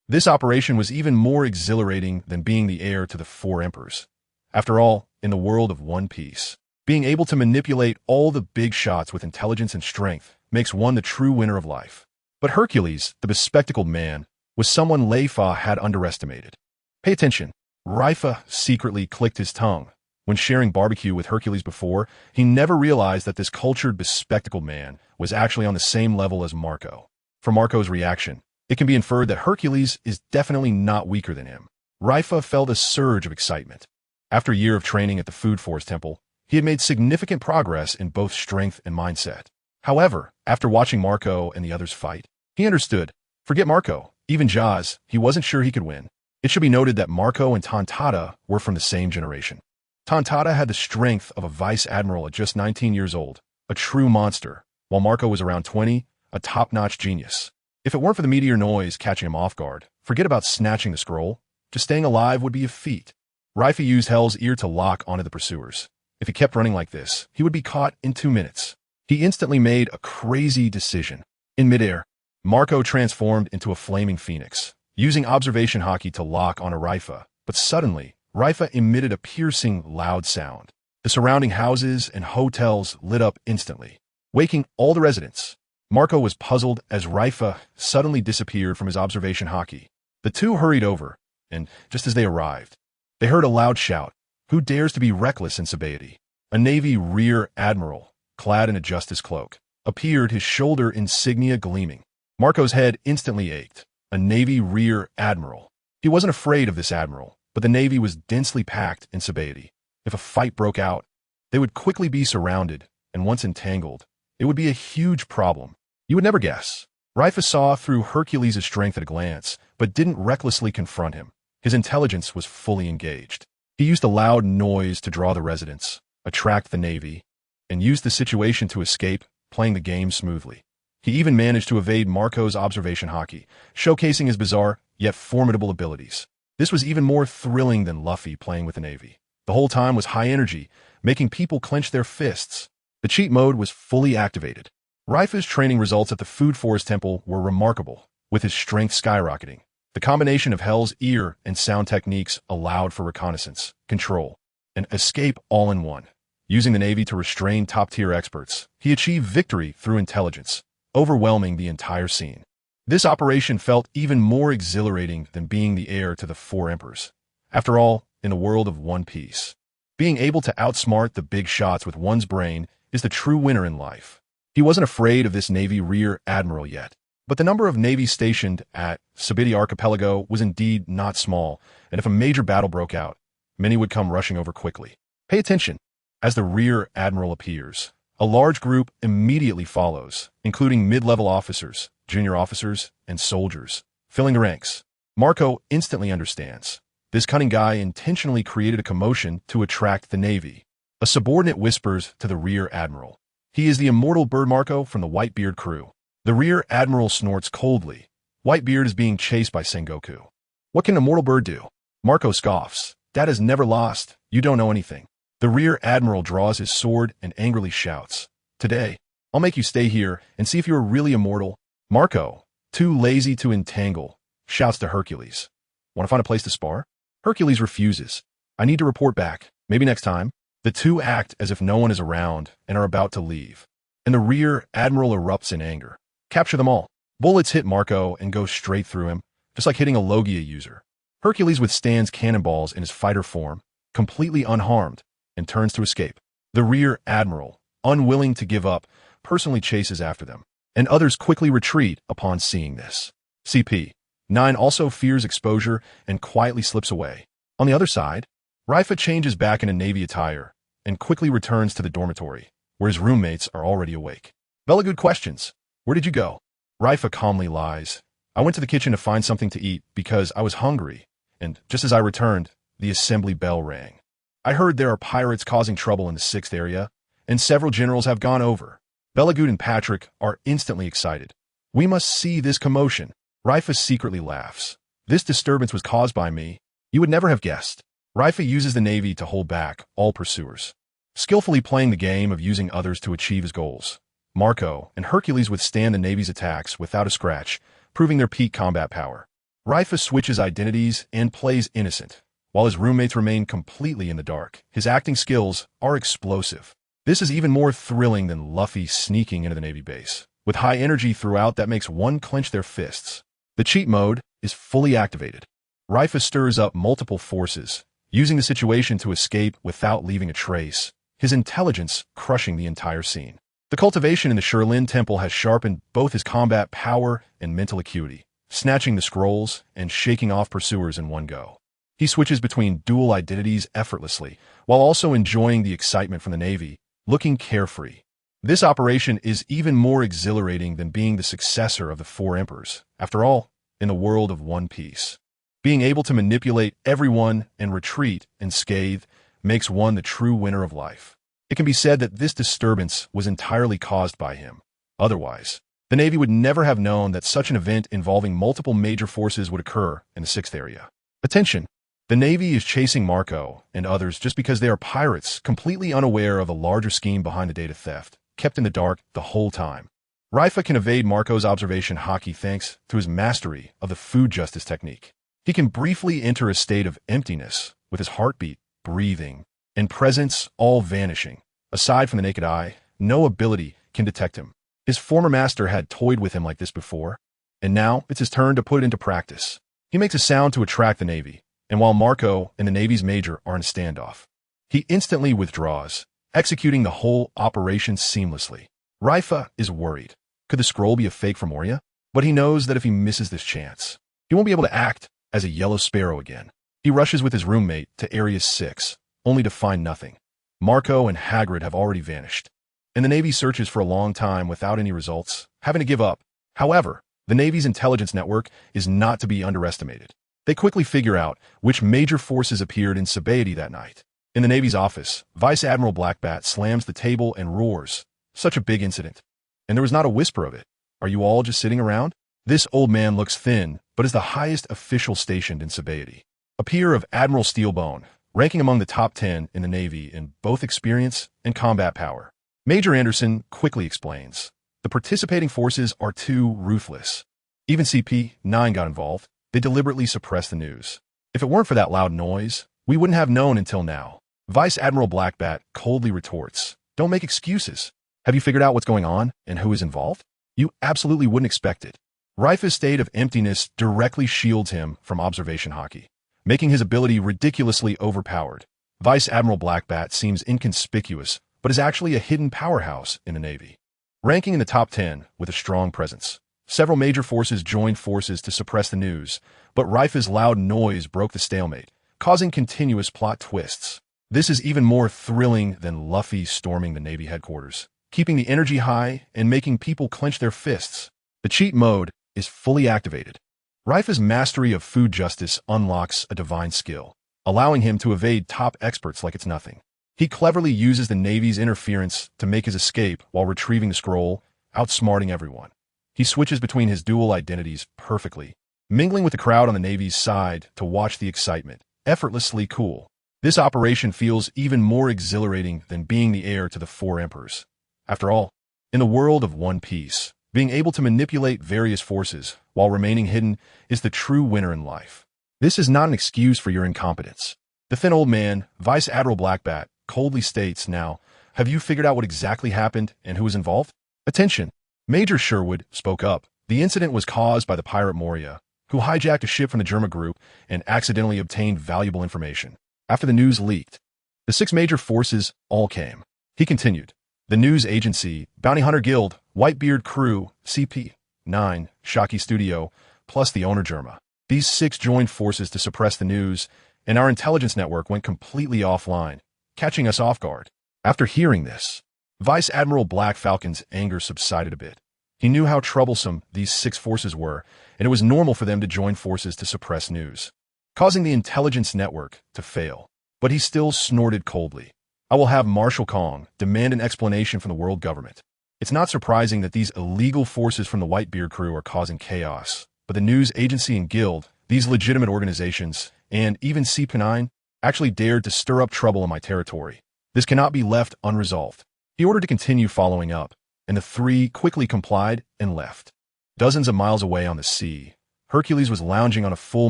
This operation was even more exhilarating than being the heir to the 4 emperors. After all, in the world of One Piece, being able to manipulate all the big shots with intelligence and strength makes one the true winner of life. But Hercules, the bespectacled man, was someone Leifa had underestimated. Pay attention. Leifa secretly clicked his tongue. When sharing barbecue with Hercules before, he never realized that this cultured, bespectacled man was actually on the same level as Marco. From Marco's reaction, it can be inferred that Hercules is definitely not weaker than him. Leifa felt a surge of excitement. After a year of training at the Food Forest Temple, he had made significant progress in both strength and mindset. However, after watching Marco and the others fight, he understood. Forget Marco, even Jaws, he wasn't sure he could win. It should be noted that Marco and Tontada were from the same generation. Tontada had the strength of a vice admiral at just 19 years old, a true monster, while Marco was around 20, a top-notch genius. If it weren't for the meteor noise catching him off guard, forget about snatching the scroll. Just staying alive would be a feat. Leifa used Hell's Ear to lock onto the pursuers. If he kept running like this, he would be caught in 2 minutes. He instantly made a crazy decision. In midair, Marco transformed into a flaming phoenix, using observation haki to lock onto Leifa. But suddenly, Leifa emitted a piercing, loud sound. The surrounding houses and hotels lit up instantly, waking all the residents. Marco was puzzled as Leifa suddenly disappeared from his observation haki. The two hurried over, and just as they arrived, they heard a loud shout. Who dares to be reckless in Sabaody? A Navy rear admiral, clad in a justice cloak, appeared, his shoulder insignia gleaming. Marco's head instantly ached. A Navy rear admiral. He wasn't afraid of this admiral, but the Navy was densely packed in Sabaody. If a fight broke out, they would quickly be surrounded, and once entangled, it would be a huge problem. You would never guess. Leifa saw through Hercules' strength at a glance, but didn't recklessly confront him. His intelligence was fully engaged. He used a loud noise to draw the residents, attract the Navy, and used the situation to escape, playing the game smoothly. He even managed to evade Marco's observation haki, showcasing his bizarre, yet formidable abilities. This was even more thrilling than Luffy playing with the Navy. The whole time was high energy, making people clench their fists. The cheat mode was fully activated. Leifa's training results at the Food Forest Temple were remarkable, with his strength skyrocketing. The combination of Hell's Ear and sound techniques allowed for reconnaissance, control, and escape all in one. Using the Navy to restrain top-tier experts, he achieved victory through intelligence, overwhelming the entire scene. This operation felt even more exhilarating than being the heir to the 4 emperors. After all, in the world of One Piece, being able to outsmart the big shots with one's brain is the true winner in life. He wasn't afraid of this Navy rear admiral yet, but the number of navies stationed at Sabaody Archipelago was indeed not small, and if a major battle broke out, many would come rushing over quickly. Pay attention. As the rear admiral appears, a large group immediately follows, including mid-level officers, junior officers, and soldiers, filling the ranks. Marco instantly understands. This cunning guy intentionally created a commotion to attract the Navy. A subordinate whispers to the rear admiral. He is the immortal Bird Marco from the Whitebeard crew. The rear admiral snorts coldly. Whitebeard is being chased by Sengoku. What can immortal Bird do? Marco scoffs. Dad is never lost. You don't know anything. The rear admiral draws his sword and angrily shouts. Today, I'll make you stay here and see if you're really immortal. Marco, too lazy to entangle, shouts to Hercules. Want to find a place to spar? Hercules refuses. I need to report back. Maybe next time. The two act as if no one is around and are about to leave. And the rear admiral erupts in anger. Capture them all. Bullets hit Marco and go straight through him, just like hitting a Logia user. Hercules withstands cannonballs in his fighter form, completely unharmed, and turns to escape. The rear admiral, unwilling to give up, personally chases after them, and others quickly retreat upon seeing this. CP. 9 also fears exposure and quietly slips away. On the other side, Leifa changes back into Navy attire and quickly returns to the dormitory, where his roommates are already awake. Belagud questions, "Where did you go?" Leifa calmly lies, "I went to the kitchen to find something to eat because I was hungry, and just as I returned, the assembly bell rang. I heard there are pirates causing trouble in the 6th area, and several generals have gone over." Belagud and Patrick are instantly excited. "We must see this commotion." Leifa secretly laughs. "This disturbance was caused by me. You would never have guessed." Leifa uses the Navy to hold back all pursuers, skillfully playing the game of using others to achieve his goals. Marco and Hercules withstand the Navy's attacks without a scratch, proving their peak combat power. Leifa switches identities and plays innocent, while his roommates remain completely in the dark. His acting skills are explosive. This is even more thrilling than Luffy sneaking into the Navy base, with high energy throughout that makes one clench their fists. The cheat mode is fully activated. Leifa stirs up multiple forces, using the situation to escape without leaving a trace, his intelligence crushing the entire scene. The cultivation in the Shirlin Temple has sharpened both his combat power and mental acuity, snatching the scrolls and shaking off pursuers in one go. He switches between dual identities effortlessly, while also enjoying the excitement from the Navy, looking carefree. This operation is even more exhilarating than being the successor of the 4 Emperors. After all, in the world of One Piece, being able to manipulate everyone and retreat unscathed makes one the true winner of life. It can be said that this disturbance was entirely caused by him. Otherwise, the Navy would never have known that such an event involving multiple major forces would occur in the 6th area. Attention! The Navy is chasing Marco and others just because they are pirates, completely unaware of a larger scheme behind the data theft, kept in the dark the whole time. Leifa can evade Marco's observation haki thanks to his mastery of the food justice technique. He can briefly enter a state of emptiness, with his heartbeat, breathing, and presence all vanishing. Aside from the naked eye, no ability can detect him. His former master had toyed with him like this before, and now it's his turn to put it into practice. He makes a sound to attract the Navy, and while Marco and the Navy's major are in standoff, he instantly withdraws, executing the whole operation seamlessly. Leifa is worried. Could the scroll be a fake from Moria? But he knows that if he misses this chance, he won't be able to act as a Yellow Sparrow again. He rushes with his roommate to Area 6, only to find nothing. Marco and Hagrid have already vanished, and the Navy searches for a long time without any results, having to give up. However, the Navy's intelligence network is not to be underestimated. They quickly figure out which major forces appeared in Sabaody that night. In the Navy's office, Vice Admiral Blackbat slams the table and roars, "Such a big incident. And there was not a whisper of it. Are you all just sitting around?" This old man looks thin, but is the highest official stationed in Sabaody. A peer of Admiral Steelbone, ranking among the top 10 in the Navy in both experience and combat power. Major Anderson quickly explains, "The participating forces are too ruthless. Even CP9 got involved. They deliberately suppressed the news. If it weren't for that loud noise, we wouldn't have known until now." Vice Admiral Blackbat coldly retorts, "Don't make excuses. Have you figured out what's going on and who is involved? You absolutely wouldn't expect it." Leifa's state of emptiness directly shields him from observation haki, making his ability ridiculously overpowered. Vice Admiral Blackbat seems inconspicuous, but is actually a hidden powerhouse in the Navy. Ranking in the top 10 with a strong presence, several major forces joined forces to suppress the news, but Leifa's loud noise broke the stalemate, causing continuous plot twists. This is even more thrilling than Luffy storming the Navy headquarters, keeping the energy high and making people clench their fists. The cheat mode is fully activated. Leifa's mastery of food justice unlocks a divine skill, allowing him to evade top experts like it's nothing. He cleverly uses the Navy's interference to make his escape while retrieving the scroll, outsmarting everyone. He switches between his dual identities perfectly, mingling with the crowd on the Navy's side to watch the excitement, effortlessly cool. This operation feels even more exhilarating than being the heir to the 4 Emperors. After all, in the world of One Piece, being able to manipulate various forces while remaining hidden is the true winner in life. This is not an excuse for your incompetence. The thin old man, Vice Admiral Blackbat, coldly states, "Now, have you figured out what exactly happened and who was involved?" Attention! Major Sherwood spoke up. The incident was caused by the pirate Moria, who hijacked a ship from the Germa group and accidentally obtained valuable information. After the news leaked, the 6 major forces all came. He continued, "The news agency, Bounty Hunter Guild, Whitebeard Crew, CP9, Shocky Studio, plus the owner JoinsNaval. These 6 joined forces to suppress the news, and our intelligence network went completely offline, catching us off guard. After hearing this, Vice Admiral Black Falcon's anger subsided a bit. He knew how troublesome these 6 forces were, and it was normal for them to join forces to suppress news, causing the intelligence network to fail. But he still snorted coldly. I will have Marshal Kong demand an explanation from the world government. It's not surprising that these illegal forces from the Whitebeard crew are causing chaos, but the news agency and guild, these legitimate organizations, and even CP9 actually dared to stir up trouble in my territory. This cannot be left unresolved. He ordered to continue following up, and the 3 quickly complied and left. Dozens of miles away on the sea, Hercules was lounging on a full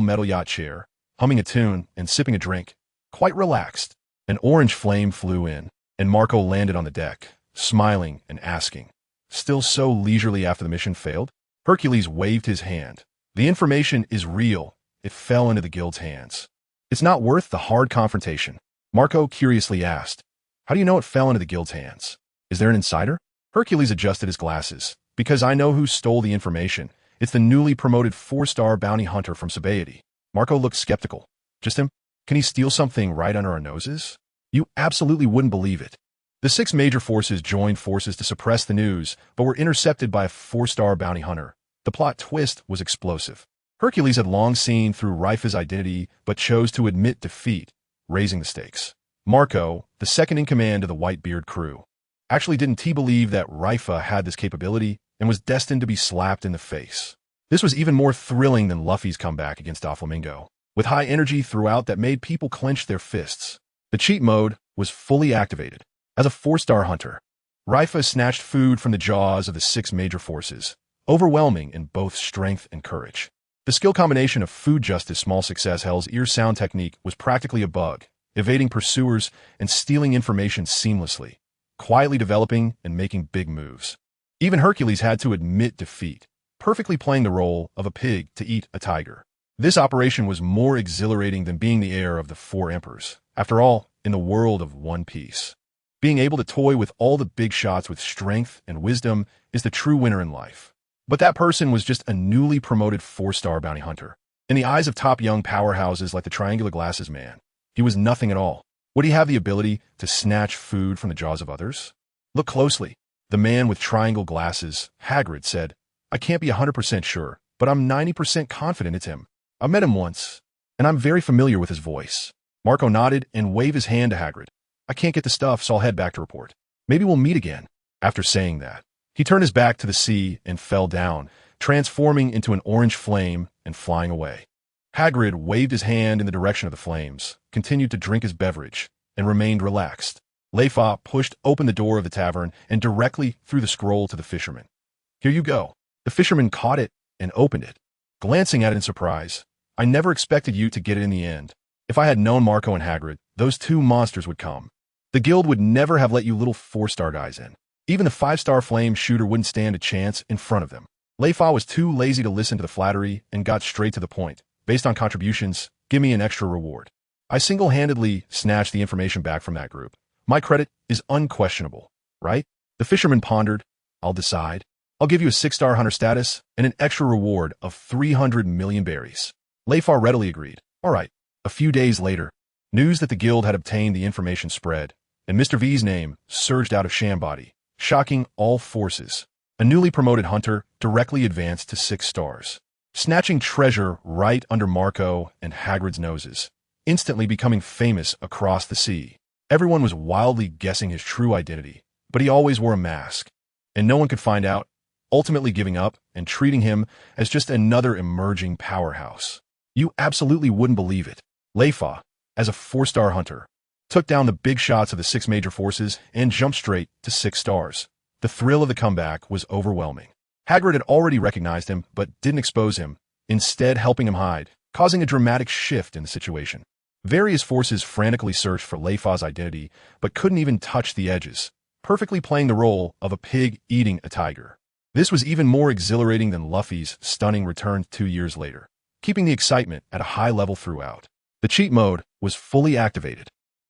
metal yacht chair, humming a tune and sipping a drink, quite relaxed. An orange flame flew in, and Marco landed on the deck, smiling and asking, "Still so leisurely after the mission failed?" Hercules waved his hand. "The information is real. It fell into the guild's hands. It's not worth the hard confrontation." Marco curiously asked, "How do you know it fell into the guild's hands? Is there an insider?" Hercules adjusted his glasses. "Because I know who stole the information. It's the newly promoted 4-star bounty hunter from Sabaody." Marco looked skeptical. "Just him? Can he steal something right under our noses?" "You absolutely wouldn't believe it." The 6 major forces joined forces to suppress the news, but were intercepted by a 4-star bounty hunter. The plot twist was explosive. Hercules had long seen through Leifa's identity, but chose to admit defeat, raising the stakes. Marco, the second in command of the Whitebeard crew, actually didn't believe that Leifa had this capability and was destined to be slapped in the face. This was even more thrilling than Luffy's comeback against Doflamingo, with high energy throughout that made people clench their fists. The cheat mode was fully activated. As a 4-star hunter, Leifa snatched food from the jaws of the 6 major forces, overwhelming in both strength and courage. The skill combination of food justice small success Hell's ear sound technique was practically a bug, evading pursuers and stealing information seamlessly, quietly developing and making big moves. Even Hercules had to admit defeat, perfectly playing the role of a pig to eat a tiger. This operation was more exhilarating than being the heir of the 4 emperors. After all, in the world of One Piece, being able to toy with all the big shots with strength and wisdom is the true winner in life. But that person was just a newly promoted 4-star bounty hunter. In the eyes of top young powerhouses like the Triangular Glasses Man, he was nothing at all. Would he have the ability to snatch food from the jaws of others? Look closely. The man with triangle glasses, Hagrid, said, "I can't be 100% sure, but I'm 90% confident it's him. I met him once, and I'm very familiar with his voice." Marco nodded and waved his hand to Hagrid. "I can't get the stuff, so I'll head back to report. Maybe we'll meet again." After saying that, he turned his back to the sea and fell down, transforming into an orange flame and flying away. Hagrid waved his hand in the direction of the flames, continued to drink his beverage, and remained relaxed. Leifa pushed open the door of the tavern and directly threw the scroll to the fisherman. "Here you go." The fisherman caught it and opened it, glancing at it in surprise. "I never expected you to get it in the end. If I had known Marco and Hagrid, those 2 monsters would come. The guild would never have let you little 4-star guys in. Even the 5-star flame shooter wouldn't stand a chance in front of them." Leifa was too lazy to listen to the flattery and got straight to the point. "Based on contributions, give me an extra reward. I single-handedly snatched the information back from that group. My credit is unquestionable, right?" The fisherman pondered. "I'll decide. I'll give you a 6-star hunter status and an extra reward of 300 million berries." Leifa readily agreed. "All right." A few days later, news that the guild had obtained the information spread, and Mr. V's name surged out of Shambody, shocking all forces. A newly promoted hunter directly advanced to 6 stars, snatching treasure right under Marco and Hagrid's noses, instantly becoming famous across the sea. Everyone was wildly guessing his true identity, but he always wore a mask, and no one could find out, ultimately giving up and treating him as just another emerging powerhouse. You absolutely wouldn't believe it. Leifa, as a 4-star hunter, took down the big shots of the 6 major forces and jumped straight to 6 stars. The thrill of the comeback was overwhelming. Hagrid had already recognized him, but didn't expose him, instead helping him hide, causing a dramatic shift in the situation. Various forces frantically searched for Leifa's identity, but couldn't even touch the edges, perfectly playing the role of a pig eating a tiger. This was even more exhilarating than Luffy's stunning return 2 years later, keeping the excitement at a high level throughout. The cheat mode was fully activated.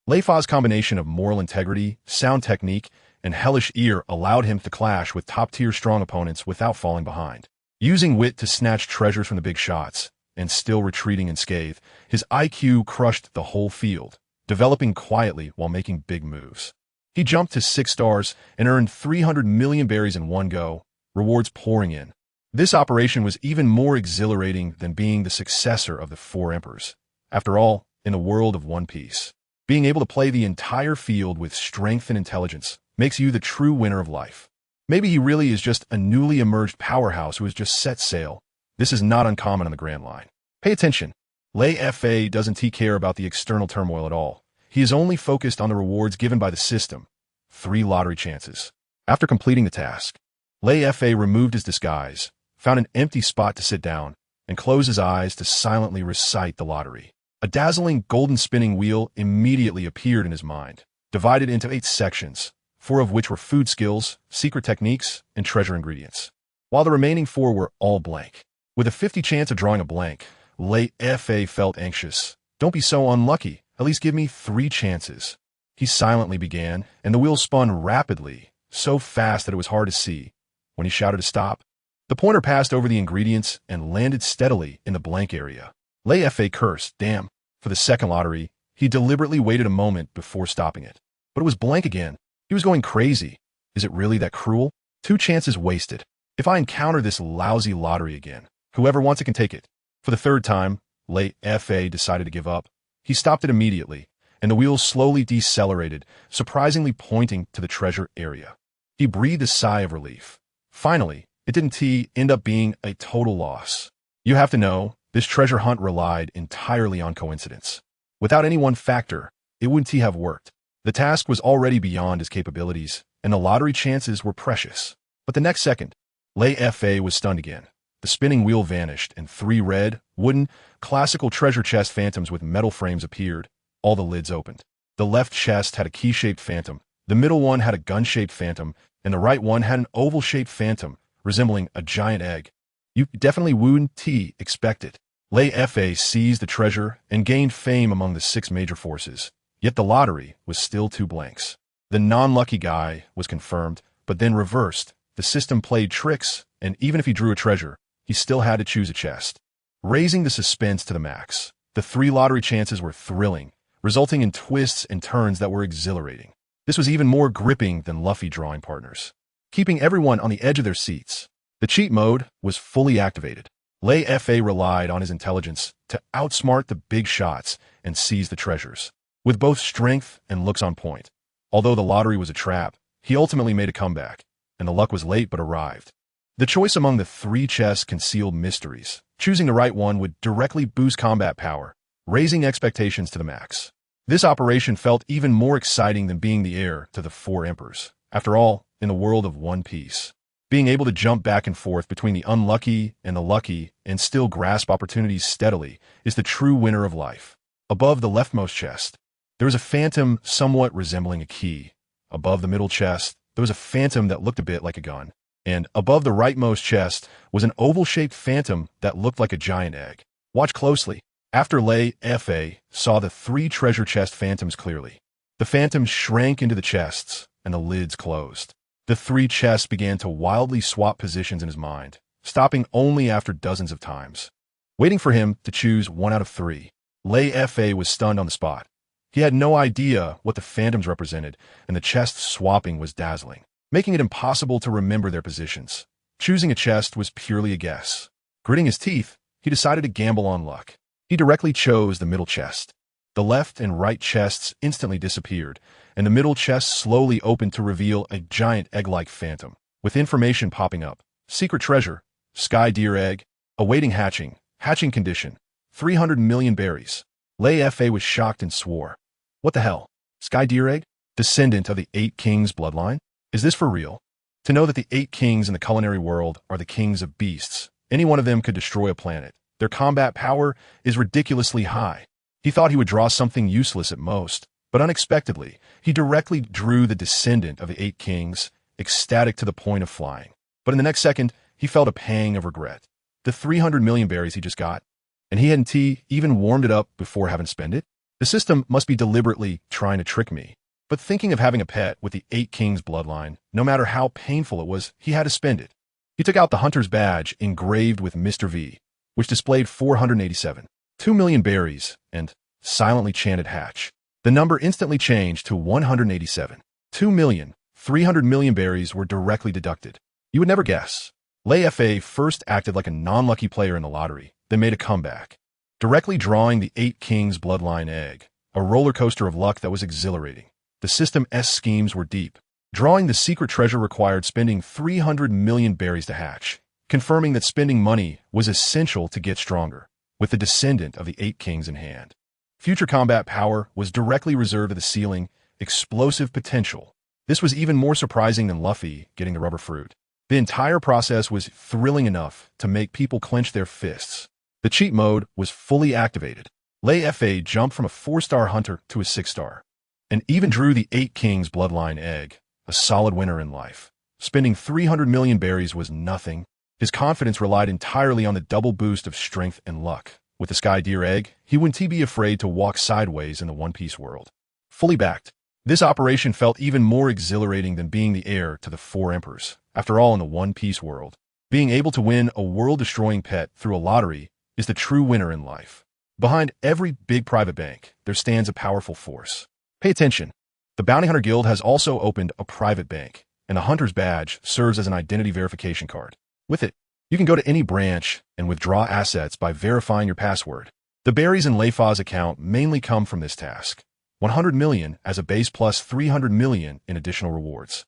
Leifa's combination of moral integrity, sound technique, and hellish ear allowed him to clash with top-tier strong opponents without falling behind. Using wit to snatch treasures from the big shots, and still retreating unscathed, his IQ crushed the whole field, developing quietly while making big moves. He jumped to 6 stars and earned 300 million berries in one go, rewards pouring in. This operation was even more exhilarating than being the successor of the 4 emperors. After all, in the world of One Piece, being able to play the entire field with strength and intelligence makes you the true winner of life. Maybe he really is just a newly emerged powerhouse who has just set sail. This is not uncommon on the Grand Line. Pay attention. Leifa doesn't care about the external turmoil at all. He is only focused on the rewards given by the system. 3 lottery chances. After completing the task, Leifa removed his disguise, found an empty spot to sit down, and closed his eyes to silently recite the lottery. A dazzling golden spinning wheel immediately appeared in his mind, divided into 8 sections, 4 of which were food skills, secret techniques, and treasure ingredients, while the remaining 4 were all blank. With a 50 chance of drawing a blank, Leifa felt anxious. Don't be so unlucky. At least give me 3 chances. He silently began, and the wheel spun rapidly, so fast that it was hard to see. When he shouted to stop, the pointer passed over the ingredients and landed steadily in the blank area. Leifa cursed. Damn. For the second lottery, he deliberately waited a moment before stopping it. But it was blank again. He was going crazy. Is it really that cruel? 2 chances wasted. If I encounter this lousy lottery again, whoever wants it can take it. For the 3rd time, Leifa decided to give up. He stopped it immediately, and the wheel slowly decelerated, surprisingly pointing to the treasure area. He breathed a sigh of relief. Finally, it didn't end up being a total loss. You have to know, this treasure hunt relied entirely on coincidence. Without any one factor, it wouldn't have worked. The task was already beyond his capabilities, and the lottery chances were precious. But the next second, Leifa was stunned again. The spinning wheel vanished, and 3 red, wooden, classical treasure chest phantoms with metal frames appeared. All the lids opened. The left chest had a key-shaped phantom, the middle one had a gun-shaped phantom, and the right one had an oval-shaped phantom, resembling a giant egg. You definitely wouldn't expect it. Leifa seized the treasure and gained fame among the 6 major forces. Yet the lottery was still 2 blanks. The non-lucky guy was confirmed, but then reversed. The system played tricks, and even if he drew a treasure, he still had to choose a chest, raising the suspense to the max. The 3 lottery chances were thrilling, resulting in twists and turns that were exhilarating. This was even more gripping than Luffy drawing partners, keeping everyone on the edge of their seats. The cheat mode was fully activated. Leifa relied on his intelligence to outsmart the big shots and seize the treasures. With both strength and looks on point, although the lottery was a trap, he ultimately made a comeback, and the luck was late but arrived. The choice among the 3 chests concealed mysteries. Choosing the right one would directly boost combat power, raising expectations to the max. This operation felt even more exciting than being the heir to the 4 emperors. After all, in the world of One Piece, being able to jump back and forth between the unlucky and the lucky and still grasp opportunities steadily is the true winner of life. Above the leftmost chest, there was a phantom somewhat resembling a key. Above the middle chest, there was a phantom that looked a bit like a gun. And above the rightmost chest was an oval-shaped phantom that looked like a giant egg. Watch closely. After Leifa saw the 3 treasure chest phantoms clearly, the phantoms shrank into the chests, and the lids closed. The 3 chests began to wildly swap positions in his mind, stopping only after dozens of times, waiting for him to choose 1 out of 3. Leifa was stunned on the spot. He had no idea what the phantoms represented, and the chest swapping was dazzling, making it impossible to remember their positions. Choosing a chest was purely a guess. Gritting his teeth, he decided to gamble on luck. He directly chose the middle chest. The left and right chests instantly disappeared, and the middle chest slowly opened to reveal a giant egg-like phantom, with information popping up. Secret treasure, sky deer egg, awaiting hatching, hatching condition, 300 million berries. Leifa was shocked and swore. What the hell? Sky deer egg? Descendant of the 8 kings bloodline? Is this for real? To know that the 8 kings in the culinary world are the kings of beasts, any one of them could destroy a planet. Their combat power is ridiculously high. He thought he would draw something useless at most, but unexpectedly, he directly drew the descendant of the 8 kings, ecstatic to the point of flying. But in the next second, he felt a pang of regret. The 300 million berries he just got, and he hadn't even warmed it up before having to spend it? The system must be deliberately trying to trick me. But thinking of having a pet with the 8 kings bloodline, no matter how painful it was, he had to spend it. He took out the hunter's badge engraved with Mr. V, which displayed 487, 2 million berries, and silently chanted hatch. The number instantly changed to 187. 2 million, 300 million berries were directly deducted. You would never guess. Leifa first acted like a non-lucky player in the lottery, then made a comeback, directly drawing the 8 Kings bloodline egg, a roller coaster of luck that was exhilarating. The system's schemes were deep. Drawing the secret treasure required spending 300 million berries to hatch, confirming that spending money was essential to get stronger, with the descendant of the 8 Kings in hand. Future combat power was directly reserved to the ceiling, explosive potential. This was even more surprising than Luffy getting the rubber fruit. The entire process was thrilling enough to make people clench their fists. The cheat mode was fully activated. Leifa jumped from a 4-star hunter to a 6-star, and even drew the 8 Kings bloodline egg, a solid winner in life. Spending 300 million berries was nothing. His confidence relied entirely on the double boost of strength and luck. With the Sky Deer egg, he wouldn't be afraid to walk sideways in the One Piece world. Fully backed, this operation felt even more exhilarating than being the heir to the 4 emperors. After all, in the One Piece world, being able to win a world-destroying pet through a lottery is the true winner in life. Behind every big private bank, there stands a powerful force. Pay attention. The Bounty Hunter Guild has also opened a private bank, and the Hunter's Badge serves as an identity verification card. With it, you can go to any branch and withdraw assets by verifying your password. The berries in Leifa's account mainly come from this task. 100 million as a base plus 300 million in additional rewards.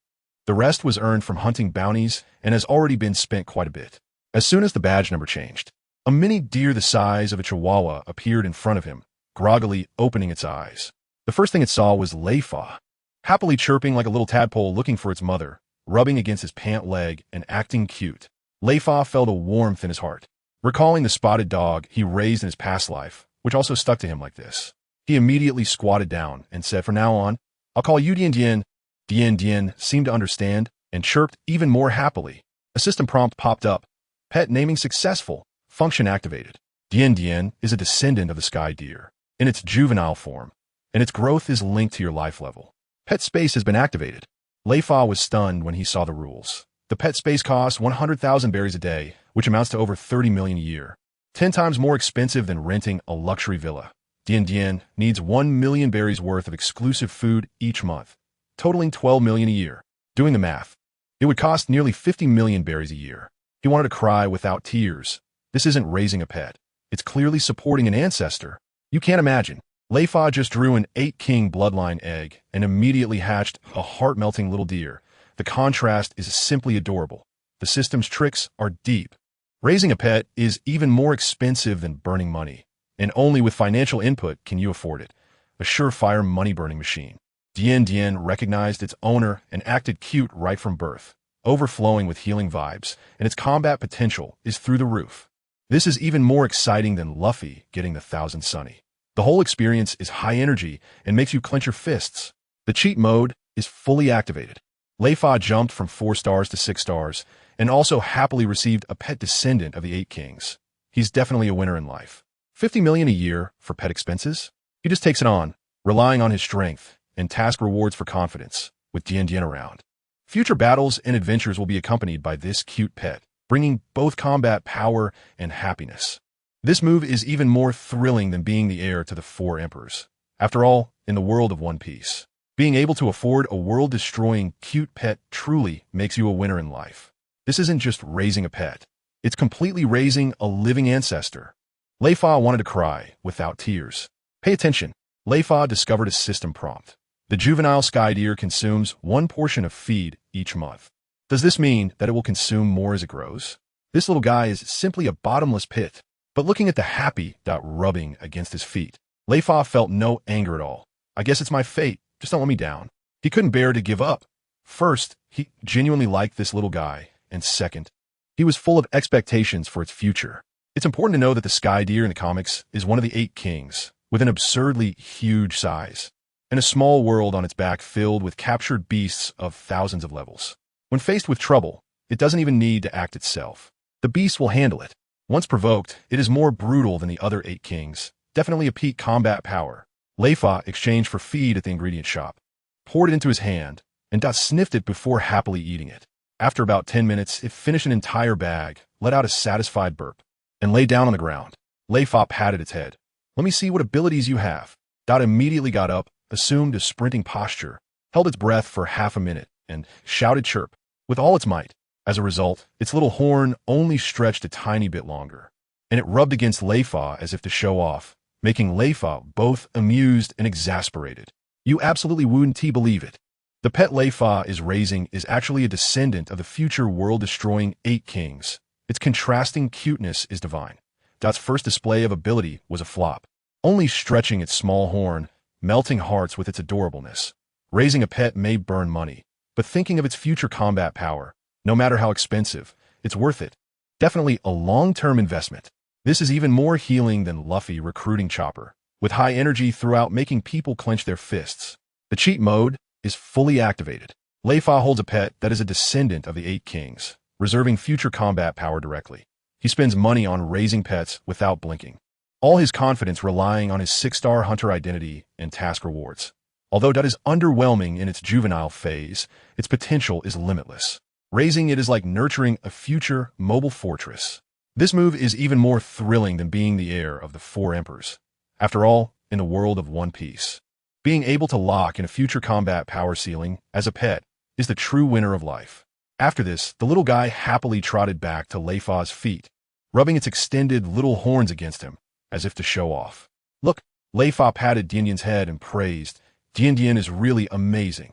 The rest was earned from hunting bounties and has already been spent quite a bit. As soon as the badge number changed, a mini deer the size of a chihuahua appeared in front of him, groggily opening its eyes. The first thing it saw was Leifa, happily chirping like a little tadpole looking for its mother, rubbing against his pant leg and acting cute. Leifa felt a warmth in his heart, recalling the spotted dog he raised in his past life, which also stuck to him like this. He immediately squatted down and said, "From now on, I'll call you Dien Dien." Dien Dien seemed to understand and chirped even more happily. A system prompt popped up. Pet naming successful. Function activated. Dien Dien is a descendant of the Sky Deer in its juvenile form, and its growth is linked to your life level. Pet space has been activated. Leifa was stunned when he saw the rules. The pet space costs 100,000 berries a day, which amounts to over 30 million a year. 10 times more expensive than renting a luxury villa. Dien Dien needs 1 million berries worth of exclusive food each month, totaling 12 million a year. Doing the math, it would cost nearly 50 million berries a year. He wanted to cry without tears. This isn't raising a pet. It's clearly supporting an ancestor. You can't imagine. Leifa just drew an 8 King bloodline egg and immediately hatched a heart-melting little deer. The contrast is simply adorable. The system's tricks are deep. Raising a pet is even more expensive than burning money, and only with financial input can you afford it. A surefire money-burning machine. Dien Dien recognized its owner and acted cute right from birth, overflowing with healing vibes, and its combat potential is through the roof. This is even more exciting than Luffy getting the 1,000 Sunny. The whole experience is high energy and makes you clench your fists. The cheat mode is fully activated. Leifa jumped from 4 stars to 6 stars and also happily received a pet descendant of the 8 Kings. He's definitely a winner in life. 50 million a year for pet expenses? He just takes it on, relying on his strength and task rewards for confidence with Dien Dien around. Future battles and adventures will be accompanied by this cute pet, bringing both combat power and happiness. This move is even more thrilling than being the heir to the 4 emperors. After all, in the world of One Piece, being able to afford a world-destroying cute pet truly makes you a winner in life. This isn't just raising a pet. It's completely raising a living ancestor. Leifa wanted to cry without tears. Pay attention. Leifa discovered a system prompt. The juvenile Sky Deer consumes 1 portion of feed each month. Does this mean that it will consume more as it grows? This little guy is simply a bottomless pit. But looking at the happy dot rubbing against his feet, Leifa felt no anger at all. I guess it's my fate. Just don't let me down. He couldn't bear to give up. First, he genuinely liked this little guy, and second, he was full of expectations for its future. It's important to know that the Sky Deer in the comics is one of the 8 Kings, with an absurdly huge size, and a small world on its back filled with captured beasts of thousands of levels. When faced with trouble, it doesn't even need to act itself. The beast will handle it. Once provoked, it is more brutal than the other 8 Kings, definitely a peak combat power. Leifa exchanged for feed at the ingredient shop, poured it into his hand, and sniffed it before happily eating it. After about 10 minutes, it finished an entire bag, let out a satisfied burp, and lay down on the ground. Leifa patted its head. "Let me see what abilities you have." Dot immediately got up, assumed a sprinting posture, held its breath for half a minute, and shouted chirp with all its might. As a result, its little horn only stretched a tiny bit longer, and it rubbed against Leifa as if to show off, making Leifa both amused and exasperated. "You absolutely wouldn't believe it. The pet Leifa is raising is actually a descendant of the future world-destroying 8 kings. Its contrasting cuteness is divine." Dot's first display of ability was a flop, only stretching its small horn, melting hearts with its adorableness. Raising a pet may burn money, but thinking of its future combat power, no matter how expensive, it's worth it. Definitely a long-term investment. This is even more healing than Luffy recruiting Chopper, with high energy throughout making people clench their fists. The cheat mode is fully activated. Leifa holds a pet that is a descendant of the 8 kings, reserving future combat power directly. He spends money on raising pets without blinking, all his confidence relying on his 6-star hunter identity and task rewards. Although Dot is underwhelming in its juvenile phase, its potential is limitless. Raising it is like nurturing a future mobile fortress. This move is even more thrilling than being the heir of the 4 emperors. After all, in the world of One Piece, being able to lock in a future combat power ceiling as a pet is the true winner of life. After this, the little guy happily trotted back to Leifa's feet, rubbing its extended little horns against him, as if to show off. "Look," Leifa patted Diandian's head and praised, "Diandian is really amazing."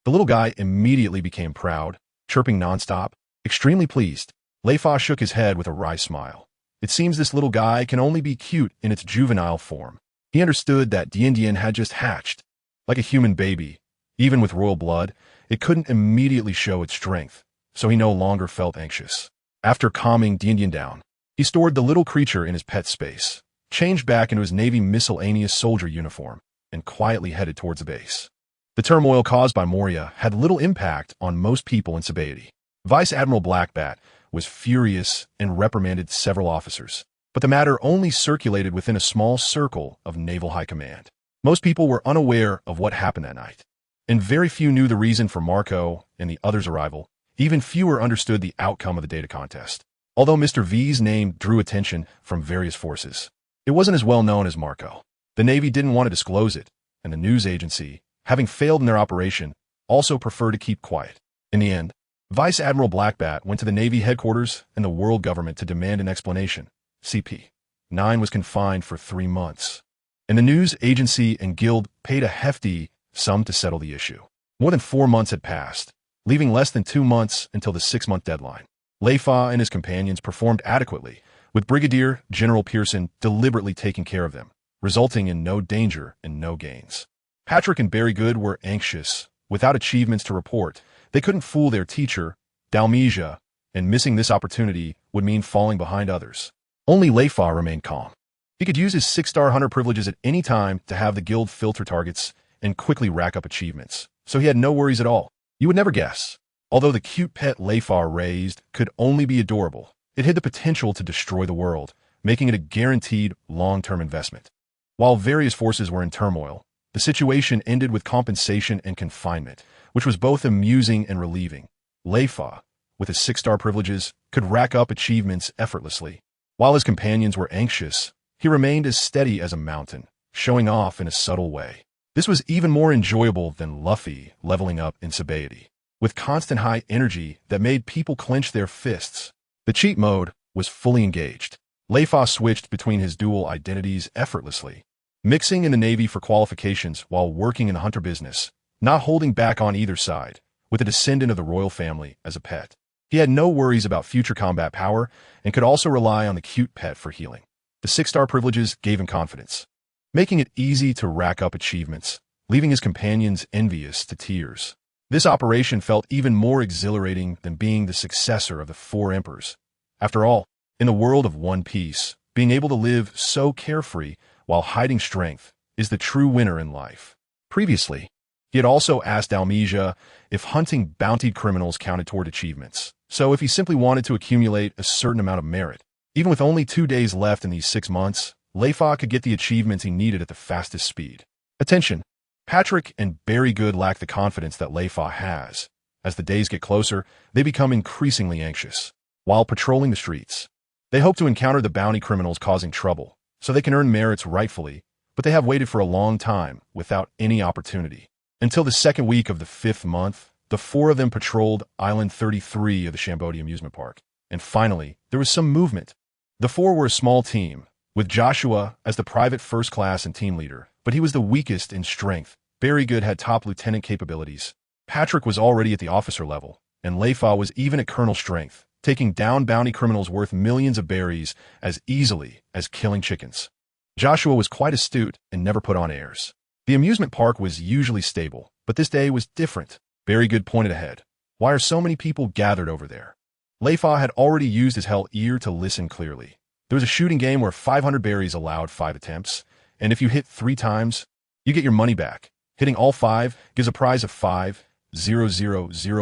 The little guy immediately became proud, chirping nonstop, extremely pleased. Leifa shook his head with a wry smile. It seems this little guy can only be cute in its juvenile form. He understood that Diandian had just hatched. Like a human baby, even with royal blood, it couldn't immediately show its strength, so he no longer felt anxious. After calming Diandian down, he stored the little creature in his pet space, changed back into his Navy miscellaneous soldier uniform, and quietly headed towards the base. The turmoil caused by Moria had little impact on most people in Sabaody. Vice Admiral Blackbat was furious and reprimanded several officers, but the matter only circulated within a small circle of Naval High Command. Most people were unaware of what happened that night, and very few knew the reason for Marco and the others' arrival. Even fewer understood the outcome of the data contest. Although Mr. V's name drew attention from various forces, it wasn't as well known as Marco. The Navy didn't want to disclose it, and the news agency, having failed in their operation, also preferred to keep quiet. In the end, Vice Admiral Blackbat went to the Navy headquarters and the world government to demand an explanation. CP-9 was confined for 3 months, and the news agency and guild paid a hefty sum to settle the issue. More than 4 months had passed, leaving less than 2 months until the 6-month deadline. Leifa and his companions performed adequately, with Brigadier General Pearson deliberately taking care of them, resulting in no danger and no gains. Patrick and Barry Good were anxious. Without achievements to report, they couldn't fool their teacher, Dalmesia, and missing this opportunity would mean falling behind others. Only Leifa remained calm. He could use his 6-star hunter privileges at any time to have the guild filter targets and quickly rack up achievements, so he had no worries at all. You would never guess. Although the cute pet Leifa raised could only be adorable, it had the potential to destroy the world, making it a guaranteed long-term investment. While various forces were in turmoil, the situation ended with compensation and confinement, which was both amusing and relieving. Leifa, with his 6-star privileges, could rack up achievements effortlessly. While his companions were anxious, he remained as steady as a mountain, showing off in a subtle way. This was even more enjoyable than Luffy leveling up in Sabaody, with constant high energy that made people clench their fists. The cheat mode was fully engaged. Leifa switched between his dual identities effortlessly, mixing in the Navy for qualifications while working in the hunter business, not holding back on either side, with a descendant of the royal family as a pet. He had no worries about future combat power and could also rely on the cute pet for healing. The 6-star privileges gave him confidence, making it easy to rack up achievements, leaving his companions envious to tears. This operation felt even more exhilarating than being the successor of the 4 emperors. After all, in the world of One Piece, being able to live so carefree while hiding strength is the true winner in life. Previously, he had also asked Dalmesia if hunting bountied criminals counted toward achievements, so if he simply wanted to accumulate a certain amount of merit. Even with only 2 days left in these 6 months, Leifa could get the achievements he needed at the fastest speed. Attention! Patrick and Barry Good lack the confidence that Leifa has, As the days get closer, they become increasingly anxious. While patrolling the streets, they hope to encounter the bounty criminals causing trouble, so they can earn merits rightfully, but they have waited for a long time without any opportunity. Until the second week of the 5th month, the 4 of them patrolled Island 33 of the Shambodi amusement park. And finally, there was some movement. The 4 were a small team, with Joshua as the private first class and team leader, but he was the weakest in strength. Very Good had top lieutenant capabilities. Patrick was already at the officer level, and Leifa was even at colonel strength, taking down bounty criminals worth millions of berries as easily as killing chickens. Joshua was quite astute and never put on airs. The amusement park was usually stable, but this day was different. Very Good pointed ahead. Why are so many people gathered over there? Leifa had already used his hell ear to listen clearly. There was a shooting game where 500 berries allowed 5 attempts, and if you hit 3 times, you get your money back. Hitting all 5 gives a prize of 5,000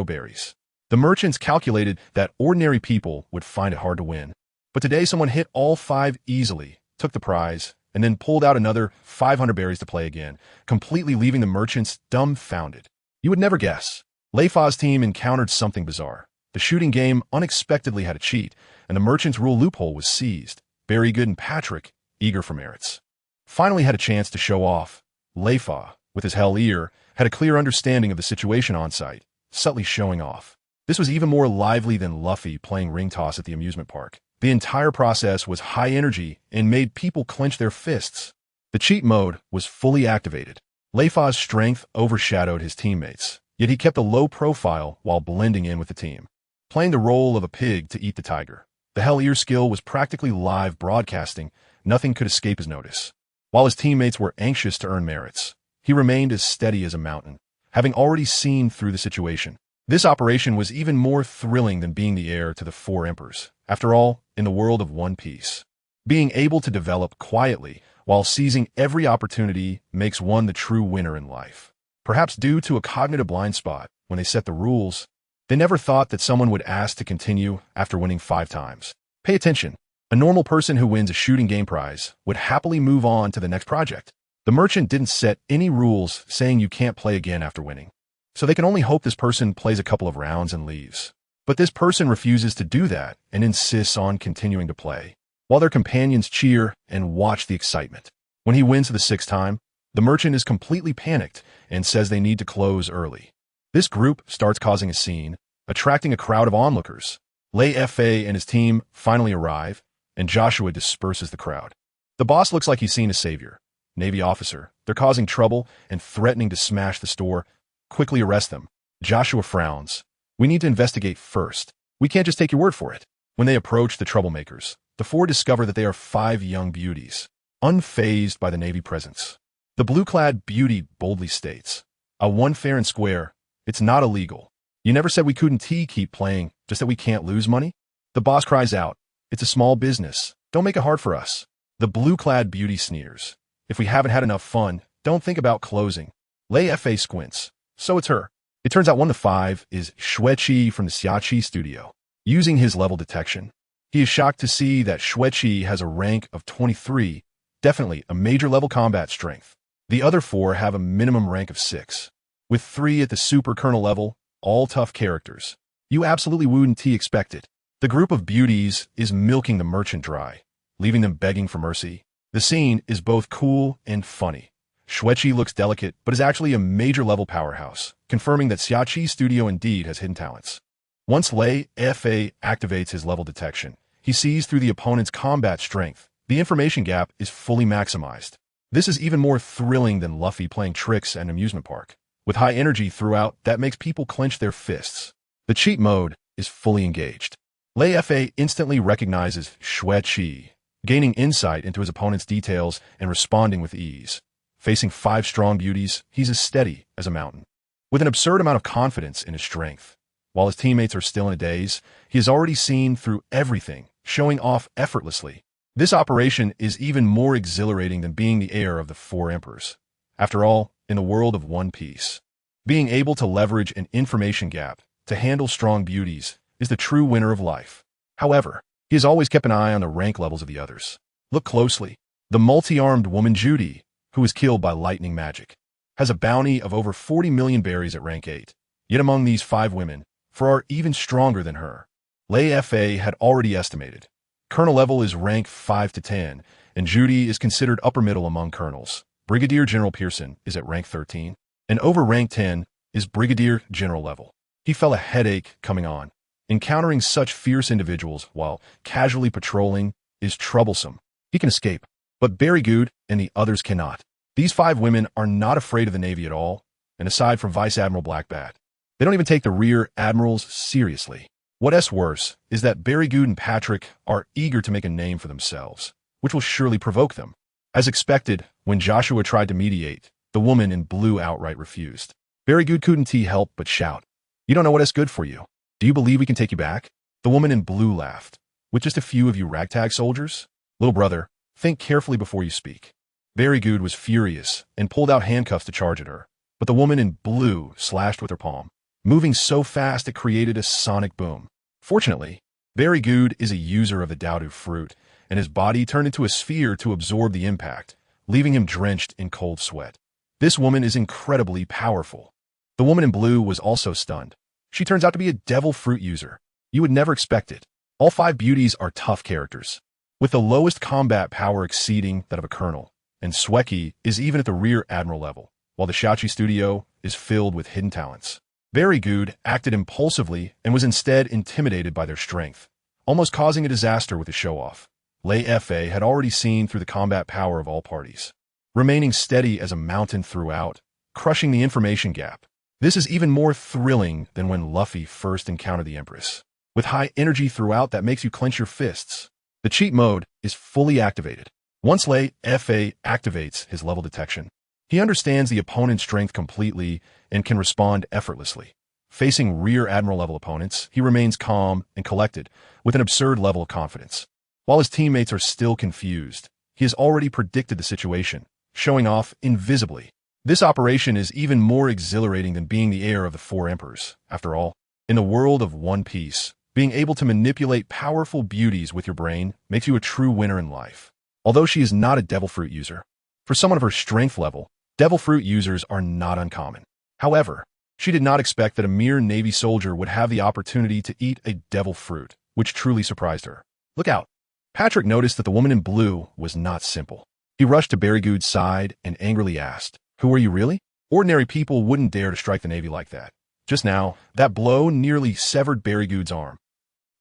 berries. The merchants calculated that ordinary people would find it hard to win, but today someone hit all 5 easily, took the prize, and then pulled out another 500 berries to play again, completely leaving the merchants dumbfounded. You would never guess. Leifa's team encountered something bizarre. The shooting game unexpectedly had a cheat, and the merchant's rule loophole was seized. Very Good and Patrick, eager for merits, finally had a chance to show off. Leifa, with his hell ear, had a clear understanding of the situation on site, subtly showing off. This was even more lively than Luffy playing ring toss at the amusement park. The entire process was high energy and made people clench their fists. The cheat mode was fully activated. Leifa's strength overshadowed his teammates, yet he kept a low profile while blending in with the team, playing the role of a pig to eat the tiger. The hell ear skill was practically live broadcasting. Nothing could escape his notice. While his teammates were anxious to earn merits, he remained as steady as a mountain, having already seen through the situation. This operation was even more thrilling than being the heir to the 4 emperors. After all, in the world of One Piece, being able to develop quietly while seizing every opportunity makes one the true winner in life. Perhaps due to a cognitive blind spot, when they set the rules, they never thought that someone would ask to continue after winning 5 times. Pay attention. A normal person who wins a shooting game prize would happily move on to the next project. The merchant didn't set any rules saying you can't play again after winning, so they can only hope this person plays a couple of rounds and leaves. But this person refuses to do that and insists on continuing to play, while their companions cheer and watch the excitement. When he wins for the 6th time, the merchant is completely panicked and says they need to close early. This group starts causing a scene, attracting a crowd of onlookers. Leifa and his team finally arrive, and Joshua disperses the crowd. The boss looks like he's seen a savior. Navy officer. They're causing trouble and threatening to smash the store. Quickly arrest them. Joshua frowns. We need to investigate first. We can't just take your word for it. When they approach the troublemakers, the 4 discover that they are 5 young beauties, unfazed by the Navy presence. The blue-clad beauty boldly states, "I won fair and square. It's not illegal. You never said we couldn't keep playing, just that we can't lose money?" The boss cries out, "It's a small business. Don't make it hard for us." The blue-clad beauty sneers, "If we haven't had enough fun, don't think about closing." Leifa squints. So it's her. It turns out one of the 5 is Shueqi from the Xiachi studio. Using his level detection, he is shocked to see that Shueqi has a rank of 23, definitely a major level combat strength. The other 4 have a minimum rank of 6, with 3 at the super colonel level, all tough characters. You absolutely wouldn't expect it. The group of beauties is milking the merchant dry, leaving them begging for mercy. The scene is both cool and funny. Shueqi looks delicate, but is actually a major-level powerhouse, confirming that Xiachi Studio indeed has hidden talents. Once Leifa activates his level detection, he sees through the opponent's combat strength. The information gap is fully maximized. This is even more thrilling than Luffy playing tricks at an amusement park. With high energy throughout, that makes people clench their fists. The cheat mode is fully engaged. Leifa instantly recognizes Shueqi, gaining insight into his opponent's details and responding with ease. Facing 5 strong beauties, he's as steady as a mountain, with an absurd amount of confidence in his strength. While his teammates are still in a daze, he has already seen through everything, showing off effortlessly. This operation is even more exhilarating than being the heir of the 4 emperors. After all, in the world of One Piece, being able to leverage an information gap to handle strong beauties is the true winner of life. However, he has always kept an eye on the rank levels of the others. Look closely. The multi-armed woman Judy, who was killed by lightning magic, has a bounty of over 40 million berries at rank 8. Yet among these 5 women, 4 are even stronger than her. Leifa had already estimated. Colonel level is rank 5 to 10, and Judy is considered upper middle among colonels. Brigadier General Pearson is at rank 13, and over rank 10 is Brigadier General level. He felt a headache coming on. Encountering such fierce individuals while casually patrolling is troublesome. He can escape, but Barrygood and the others cannot. These 5 women are not afraid of the Navy at all, and aside from Vice Admiral Blackbat, they don't even take the rear admirals seriously. What's worse is that Barrygood and Patrick are eager to make a name for themselves, which will surely provoke them. As expected, when Joshua tried to mediate, the woman in blue outright refused. Barrygood couldn't help but shout, "You don't know what is good for you. Do you believe we can take you back?" The woman in blue laughed. "With just a few of you ragtag soldiers? Little brother, think carefully before you speak." Barrygood was furious and pulled out handcuffs to charge at her, but the woman in blue slashed with her palm, moving so fast it created a sonic boom. Fortunately, Barrygood is a user of the Dowdu fruit, and his body turned into a sphere to absorb the impact, leaving him drenched in cold sweat. This woman is incredibly powerful. The woman in blue was also stunned. She turns out to be a devil fruit user. You would never expect it. All 5 beauties are tough characters, with the lowest combat power exceeding that of a colonel, and Sweki is even at the rear admiral level, while the Shachi studio is filled with hidden talents. Barrygood acted impulsively and was instead intimidated by their strength, almost causing a disaster with his show-off. Leifa had already seen through the combat power of all parties, remaining steady as a mountain throughout, crushing the information gap. This is even more thrilling than when Luffy first encountered the Empress, with high energy throughout that makes you clench your fists. The cheat mode is fully activated. Once Leifa activates his level detection, he understands the opponent's strength completely and can respond effortlessly. Facing rear admiral level opponents, he remains calm and collected with an absurd level of confidence. While his teammates are still confused, he has already predicted the situation, showing off invisibly. This operation is even more exhilarating than being the heir of the 4 emperors. After all, in the world of One Piece, being able to manipulate powerful beauties with your brain makes you a true winner in life. Although she is not a devil fruit user, for someone of her strength level, devil fruit users are not uncommon. However, she did not expect that a mere Navy soldier would have the opportunity to eat a devil fruit, which truly surprised her. "Look out." Patrick noticed that the woman in blue was not simple. He rushed to Barrygood's side and angrily asked, "Who are you really? Ordinary people wouldn't dare to strike the Navy like that." Just now, that blow nearly severed Barrygood's arm.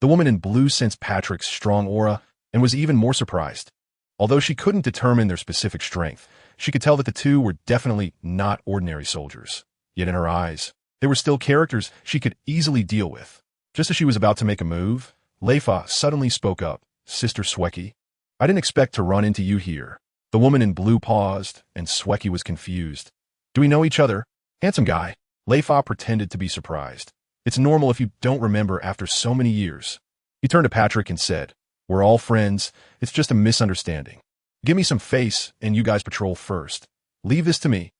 The woman in blue sensed Patrick's strong aura and was even more surprised. Although she couldn't determine their specific strength, she could tell that the 2 were definitely not ordinary soldiers. Yet in her eyes, they were still characters she could easily deal with. Just as she was about to make a move, Leifa suddenly spoke up, "Sister Sweki, I didn't expect to run into you here." The woman in blue paused, and Sweki was confused. "Do we know each other?" "Handsome guy." Leifa pretended to be surprised. "It's normal if you don't remember after so many years." He turned to Patrick and said, "We're all friends. It's just a misunderstanding. Give me some face, and you guys patrol first. Leave this to me."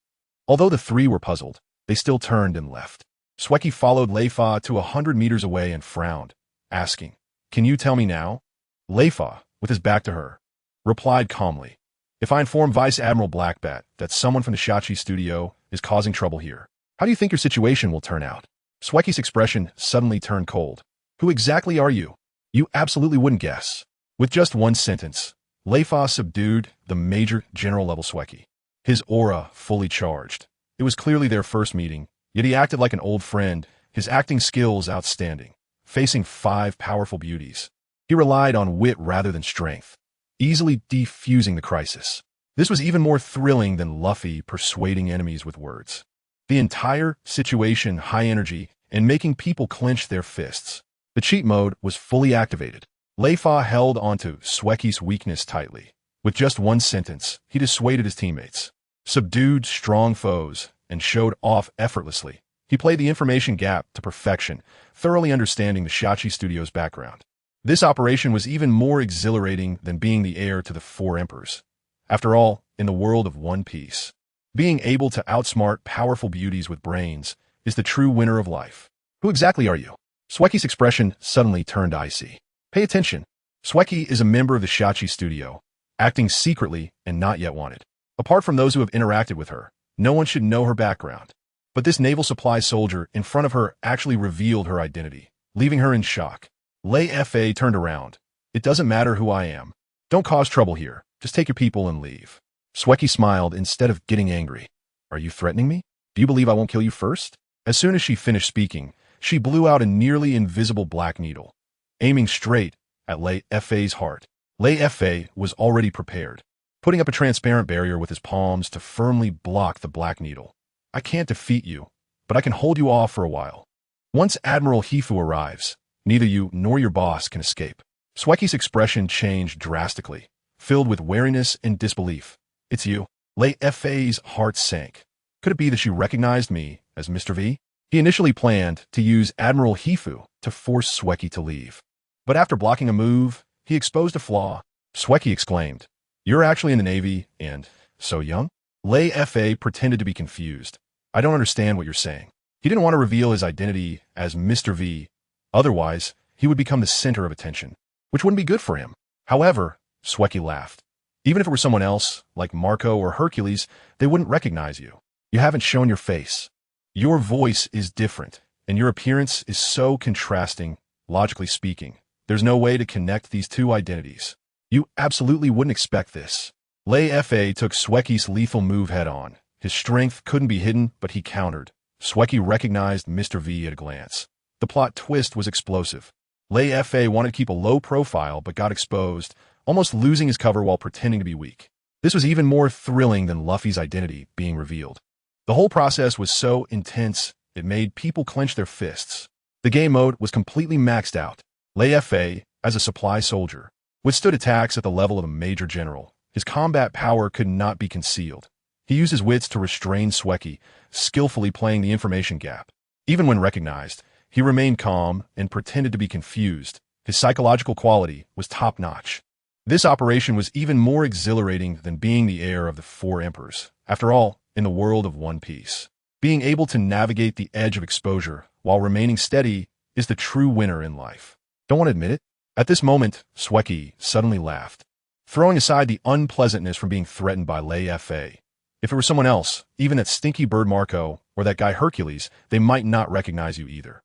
Although the 3 were puzzled, they still turned and left. Sweki followed Leifa to 100 meters away and frowned, asking, "Can you tell me now?" Leifa, with his back to her, replied calmly, "If I inform Vice Admiral Blackbat that someone from the Shachi studio is causing trouble here, how do you think your situation will turn out?" Sweki's expression suddenly turned cold. "Who exactly are you? You absolutely wouldn't guess." With just one sentence, Leifa subdued the Major General level Sweki, his aura fully charged. It was clearly their first meeting, yet he acted like an old friend, his acting skills outstanding. Facing 5 powerful beauties, he relied on wit rather than strength, easily defusing the crisis. This was even more thrilling than Luffy persuading enemies with words. The entire situation high energy and making people clench their fists. The cheat mode was fully activated. Leifa held onto Sweki's weakness tightly. With just one sentence, he dissuaded his teammates, subdued strong foes, and showed off effortlessly. He played the information gap to perfection, thoroughly understanding the Shachi studio's background. This operation was even more exhilarating than being the heir to the 4 emperors. After all, in the world of One Piece, being able to outsmart powerful beauties with brains is the true winner of life. "Who exactly are you?" Sweki's expression suddenly turned icy. "Pay attention. Sweki is a member of the Shachi studio, acting secretly and not yet wanted. Apart from those who have interacted with her, no one should know her background. But this naval supply soldier in front of her actually revealed her identity, leaving her in shock. Leifa turned around. It doesn't matter who I am. Don't cause trouble here. Just take your people and leave. Sweki smiled instead of getting angry. Are you threatening me? Do you believe I won't kill you first? As soon as she finished speaking, she blew out a nearly invisible black needle, aiming straight at Leifa's heart. Leifa was already prepared, putting up a transparent barrier with his palms to firmly block the black needle. I can't defeat you, but I can hold you off for a while. Once Admiral Hifu arrives, neither you nor your boss can escape. Sweki's expression changed drastically, filled with wariness and disbelief. It's you. Leifa's heart sank. Could it be that she recognized me as Mr. V? He initially planned to use Admiral Hifu to force Sweki to leave. But after blocking a move, he exposed a flaw. Sweki exclaimed, "You're actually in the Navy and so young?" Leifa pretended to be confused. "I don't understand what you're saying." He didn't want to reveal his identity as Mr. V. Otherwise, he would become the center of attention, which wouldn't be good for him. However, Sweki laughed. Even if it were someone else, like Marco or Hercules, they wouldn't recognize you. You haven't shown your face. Your voice is different, and your appearance is so contrasting, logically speaking. There's no way to connect these two identities. You absolutely wouldn't expect this. Leifa took Sweki's lethal move head-on. His strength couldn't be hidden, but he countered. Sweki recognized Mr. V at a glance. The plot twist was explosive. Leifa wanted to keep a low profile, but got exposed, almost losing his cover while pretending to be weak. This was even more thrilling than Luffy's identity being revealed. The whole process was so intense, it made people clench their fists. The game mode was completely maxed out. Leifa, as a supply soldier, withstood attacks at the level of a major general. His combat power could not be concealed. He used his wits to restrain Sweki, skillfully playing the information gap. Even when recognized, he remained calm and pretended to be confused. His psychological quality was top-notch. This operation was even more exhilarating than being the heir of the four emperors. After all, in the world of One Piece, being able to navigate the edge of exposure while remaining steady is the true winner in life. Don't want to admit it? At this moment, Sweki suddenly laughed, throwing aside the unpleasantness from being threatened by Leifa. If it were someone else, even that stinky bird Marco or that guy Hercules, they might not recognize you either.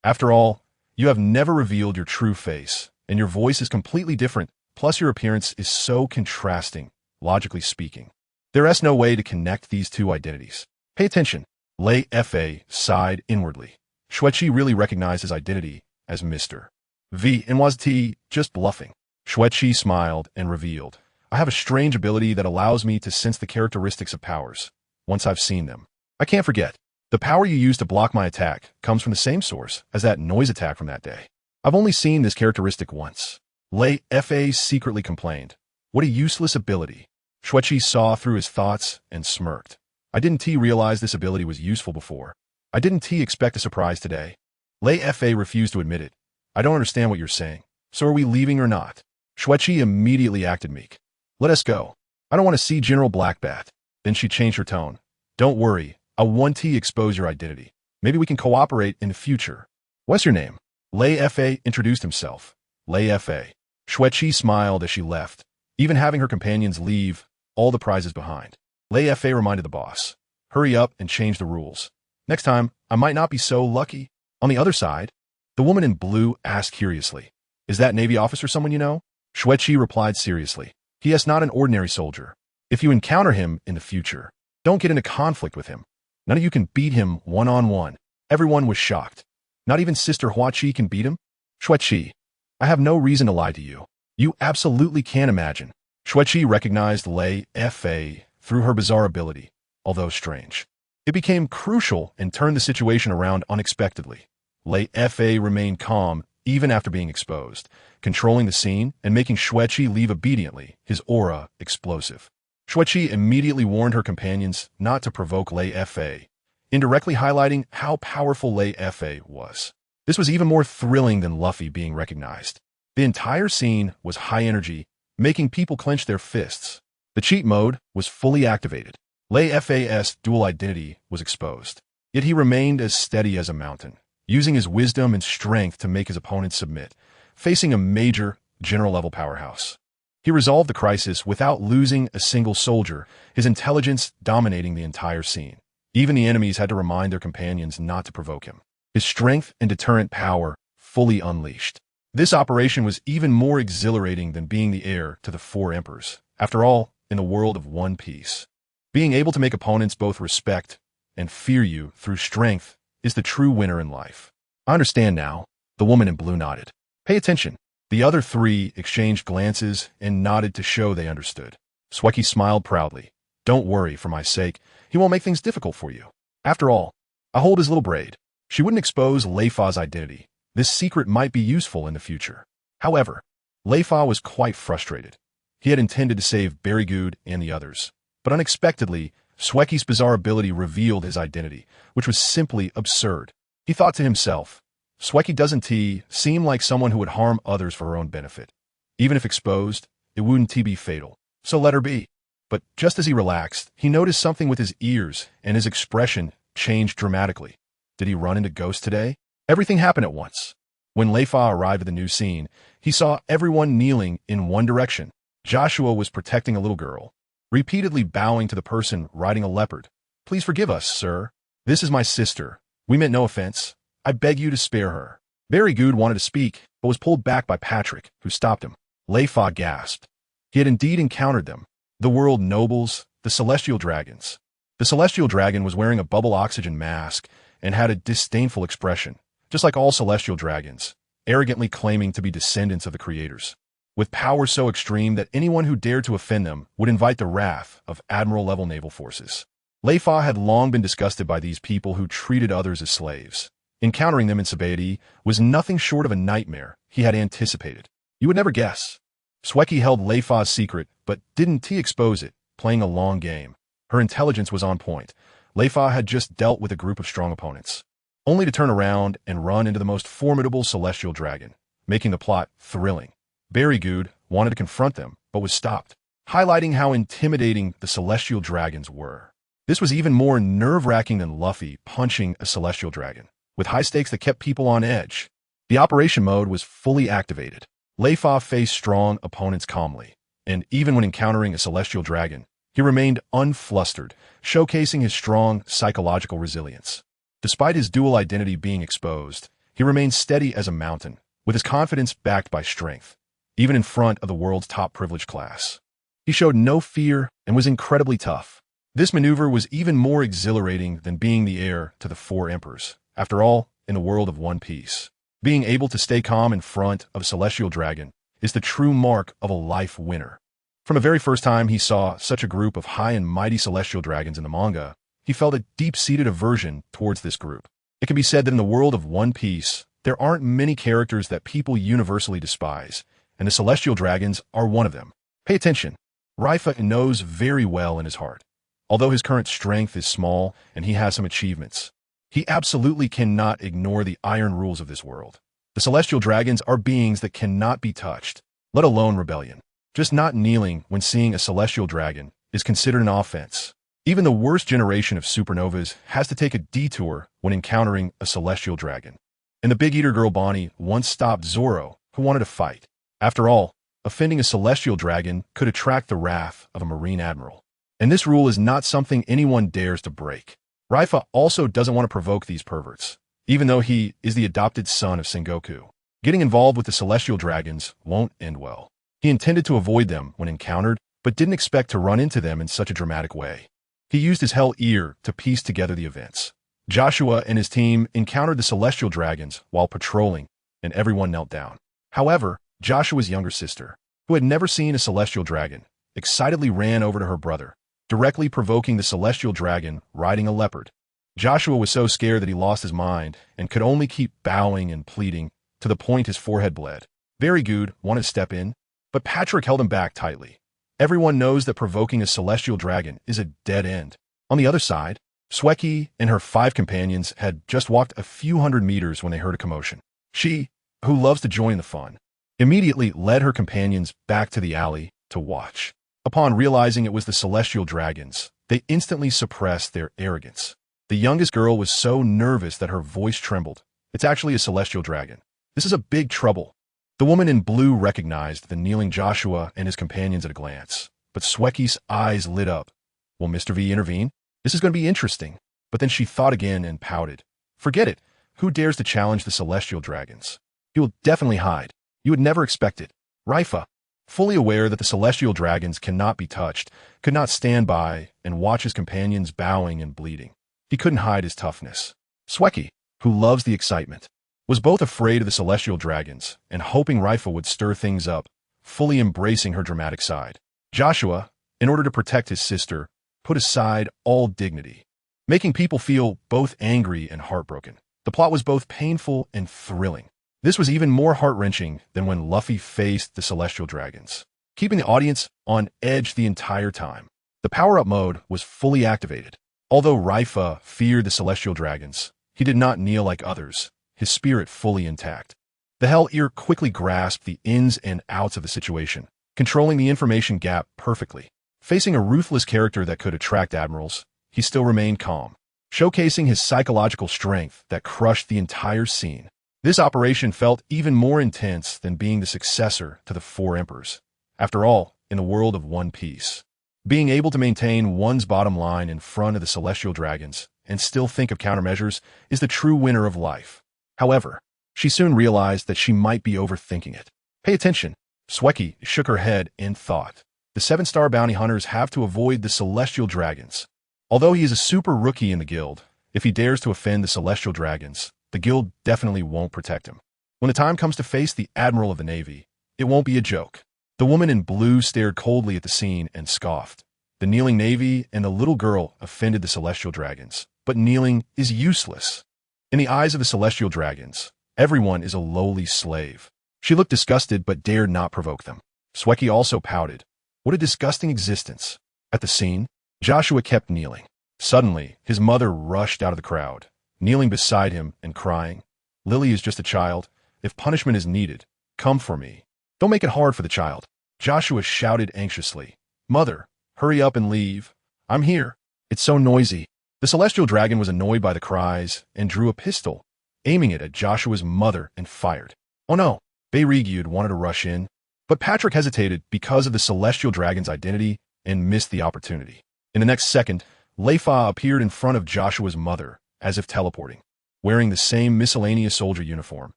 After all, you have never revealed your true face, and your voice is completely different, plus your appearance is so contrasting, logically speaking. There is no way to connect these two identities. Pay attention. Leifa sighed inwardly. Shueqi really recognized his identity as Mr. V and was he just bluffing? Shueqi smiled and revealed, I have a strange ability that allows me to sense the characteristics of powers, once I've seen them. I can't forget. The power you use to block my attack comes from the same source as that noise attack from that day. I've only seen this characteristic once. Leifa secretly complained. What a useless ability. Shueqi saw through his thoughts and smirked. I didn't realize this ability was useful before. I didn't expect a surprise today. Leifa refused to admit it. I don't understand what you're saying. So are we leaving or not? Shueqi immediately acted meek. Let us go. I don't want to see General Blackbat. Then she changed her tone. Don't worry. I want to expose your identity. Maybe we can cooperate in the future. What's your name? Leifa introduced himself. Leifa. Shueqi smiled as she left, even having her companions leave all the prizes behind. Leifa reminded the boss. Hurry up and change the rules. Next time, I might not be so lucky. On the other side, the woman in blue asked curiously, Is that Navy officer someone you know? Shueqi replied seriously. He is not an ordinary soldier. If you encounter him in the future, don't get into conflict with him. None of you can beat him one-on-one. Everyone was shocked. Not even Sister Huachi can beat him? Shueqi, I have no reason to lie to you. You absolutely can't imagine. Shueqi recognized Leifa through her bizarre ability, although strange. It became crucial and turned the situation around unexpectedly. Leifa remained calm even after being exposed, controlling the scene and making Shueqi leave obediently, his aura explosive. Shueqi immediately warned her companions not to provoke Leifa, indirectly highlighting how powerful Leifa was. This was even more thrilling than Luffy being recognized. The entire scene was high energy, making people clench their fists. The cheat mode was fully activated. Leifa's dual identity was exposed. Yet he remained as steady as a mountain, using his wisdom and strength to make his opponents submit, facing a major general-level powerhouse. He resolved the crisis without losing a single soldier, his intelligence dominating the entire scene. Even the enemies had to remind their companions not to provoke him. His strength and deterrent power fully unleashed. This operation was even more exhilarating than being the heir to the 4 emperors. After all, in the world of One Piece, being able to make opponents both respect and fear you through strength is the true winner in life. I understand now. The woman in blue nodded. Pay attention. The other 3 exchanged glances and nodded to show they understood. Shweki smiled proudly. Don't worry, for my sake, he won't make things difficult for you. After all, I hold his little braid. She wouldn't expose Leifa's identity. This secret might be useful in the future. However, Leifa was quite frustrated. He had intended to save Berigood and the others, but unexpectedly, Shweki's bizarre ability revealed his identity, which was simply absurd. He thought to himself, Shweki doesn't seem like someone who would harm others for her own benefit. Even if exposed, it wouldn't be fatal, so let her be. But just as he relaxed, he noticed something with his ears, and his expression changed dramatically. Did he run into ghosts today? Everything happened at once. When Leifa arrived at the new scene, he saw everyone kneeling in one direction. Joshua was protecting a little girl, repeatedly bowing to the person riding a leopard. Please forgive us, sir. This is my sister. We meant no offense. I beg you to spare her. Berigood wanted to speak, but was pulled back by Patrick, who stopped him. Leifa gasped. He had indeed encountered them. The world nobles, the celestial dragons. The celestial dragon was wearing a bubble oxygen mask and had a disdainful expression, just like all celestial dragons, arrogantly claiming to be descendants of the creators, with power so extreme that anyone who dared to offend them would invite the wrath of admiral-level naval forces. Leifa had long been disgusted by these people who treated others as slaves. Encountering them in Sabaody was nothing short of a nightmare he had anticipated. You would never guess. Shweki held Leifa's secret, but didn't expose it, playing a long game. Her intelligence was on point. Leifa had just dealt with a group of strong opponents, only to turn around and run into the most formidable celestial dragon, making the plot thrilling. Berigood wanted to confront them, but was stopped, highlighting how intimidating the celestial dragons were. This was even more nerve-wracking than Luffy punching a celestial dragon, with high stakes that kept people on edge. The operation mode was fully activated. Leifa faced strong opponents calmly, and even when encountering a celestial dragon, he remained unflustered, showcasing his strong psychological resilience. Despite his dual identity being exposed, he remained steady as a mountain, with his confidence backed by strength, even in front of the world's top privileged class. He showed no fear and was incredibly tough. This maneuver was even more exhilarating than being the heir to the 4 emperors. After all, in the world of One Piece, being able to stay calm in front of a celestial dragon is the true mark of a life winner. From the very first time he saw such a group of high and mighty celestial dragons in the manga, he felt a deep-seated aversion towards this group. It can be said that in the world of One Piece, there aren't many characters that people universally despise, and the celestial dragons are one of them. Pay attention. Leifa knows very well in his heart. Although his current strength is small and he has some achievements, he absolutely cannot ignore the iron rules of this world. The celestial dragons are beings that cannot be touched, let alone rebellion. Just not kneeling when seeing a celestial dragon is considered an offense. Even the worst generation of supernovas has to take a detour when encountering a celestial dragon. And the Big Eater girl Bonnie once stopped Zoro, who wanted to fight. After all, offending a celestial dragon could attract the wrath of a marine admiral. And this rule is not something anyone dares to break. Leifa also doesn't want to provoke these perverts, even though he is the adopted son of Sengoku. Getting involved with the celestial dragons won't end well. He intended to avoid them when encountered, but didn't expect to run into them in such a dramatic way. He used his hell ear to piece together the events. Joshua and his team encountered the celestial dragons while patrolling, and everyone knelt down. However, Joshua's younger sister, who had never seen a celestial dragon, excitedly ran over to her brother, directly provoking the celestial dragon riding a leopard. Joshua was so scared that he lost his mind and could only keep bowing and pleading to the point his forehead bled. Berigood wanted to step in, but Patrick held him back tightly. Everyone knows that provoking a celestial dragon is a dead end. On the other side, Shweki and her 5 companions had just walked a few hundred meters when they heard a commotion. She, who loves to join the fun, immediately led her companions back to the alley to watch. Upon realizing it was the celestial dragons, they instantly suppressed their arrogance. The youngest girl was so nervous that her voice trembled. It's actually a celestial dragon. This is a big trouble. The woman in blue recognized the kneeling Joshua and his companions at a glance, but Shweki's eyes lit up. Will Mr. V intervene? This is going to be interesting. But then she thought again and pouted. Forget it. Who dares to challenge the celestial dragons? He will definitely hide. You would never expect it. Leifa, fully aware that the celestial dragons cannot be touched, could not stand by and watch his companions bowing and bleeding. He couldn't hide his toughness. Sweki, who loves the excitement, was both afraid of the celestial dragons and hoping Leifa would stir things up, fully embracing her dramatic side. Joshua, in order to protect his sister, put aside all dignity, making people feel both angry and heartbroken. The plot was both painful and thrilling. This was even more heart-wrenching than when Luffy faced the celestial dragons, keeping the audience on edge the entire time. The power-up mode was fully activated. Although Leifa feared the celestial dragons, he did not kneel like others, his spirit fully intact. The Hell Ear quickly grasped the ins and outs of the situation, controlling the information gap perfectly. Facing a ruthless character that could attract admirals, he still remained calm, showcasing his psychological strength that crushed the entire scene. This operation felt even more intense than being the successor to the Four Emperors. After all, in the world of One Piece, being able to maintain one's bottom line in front of the celestial dragons and still think of countermeasures is the true winner of life. However, she soon realized that she might be overthinking it. Pay attention. Sweki shook her head in thought. The 7-star bounty hunters have to avoid the celestial dragons. Although he is a super rookie in the guild, if he dares to offend the celestial dragons, the guild definitely won't protect him. When the time comes to face the Admiral of the Navy, it won't be a joke. The woman in blue stared coldly at the scene and scoffed. The kneeling Navy and the little girl offended the celestial dragons, but kneeling is useless. In the eyes of the celestial dragons, everyone is a lowly slave. She looked disgusted but dared not provoke them. Sweki also pouted. What a disgusting existence. At the scene, Joshua kept kneeling. Suddenly, his mother rushed out of the crowd, kneeling beside him and crying, Lily is just a child. If punishment is needed, come for me. Don't make it hard for the child. Joshua shouted anxiously. Mother, hurry up and leave. I'm here. It's so noisy. The celestial dragon was annoyed by the cries and drew a pistol, aiming it at Joshua's mother and fired. Oh no, Beirigyud wanted to rush in, but Patrick hesitated because of the celestial dragon's identity and missed the opportunity. In the next second, Leifa appeared in front of Joshua's mother, as if teleporting, wearing the same miscellaneous soldier uniform,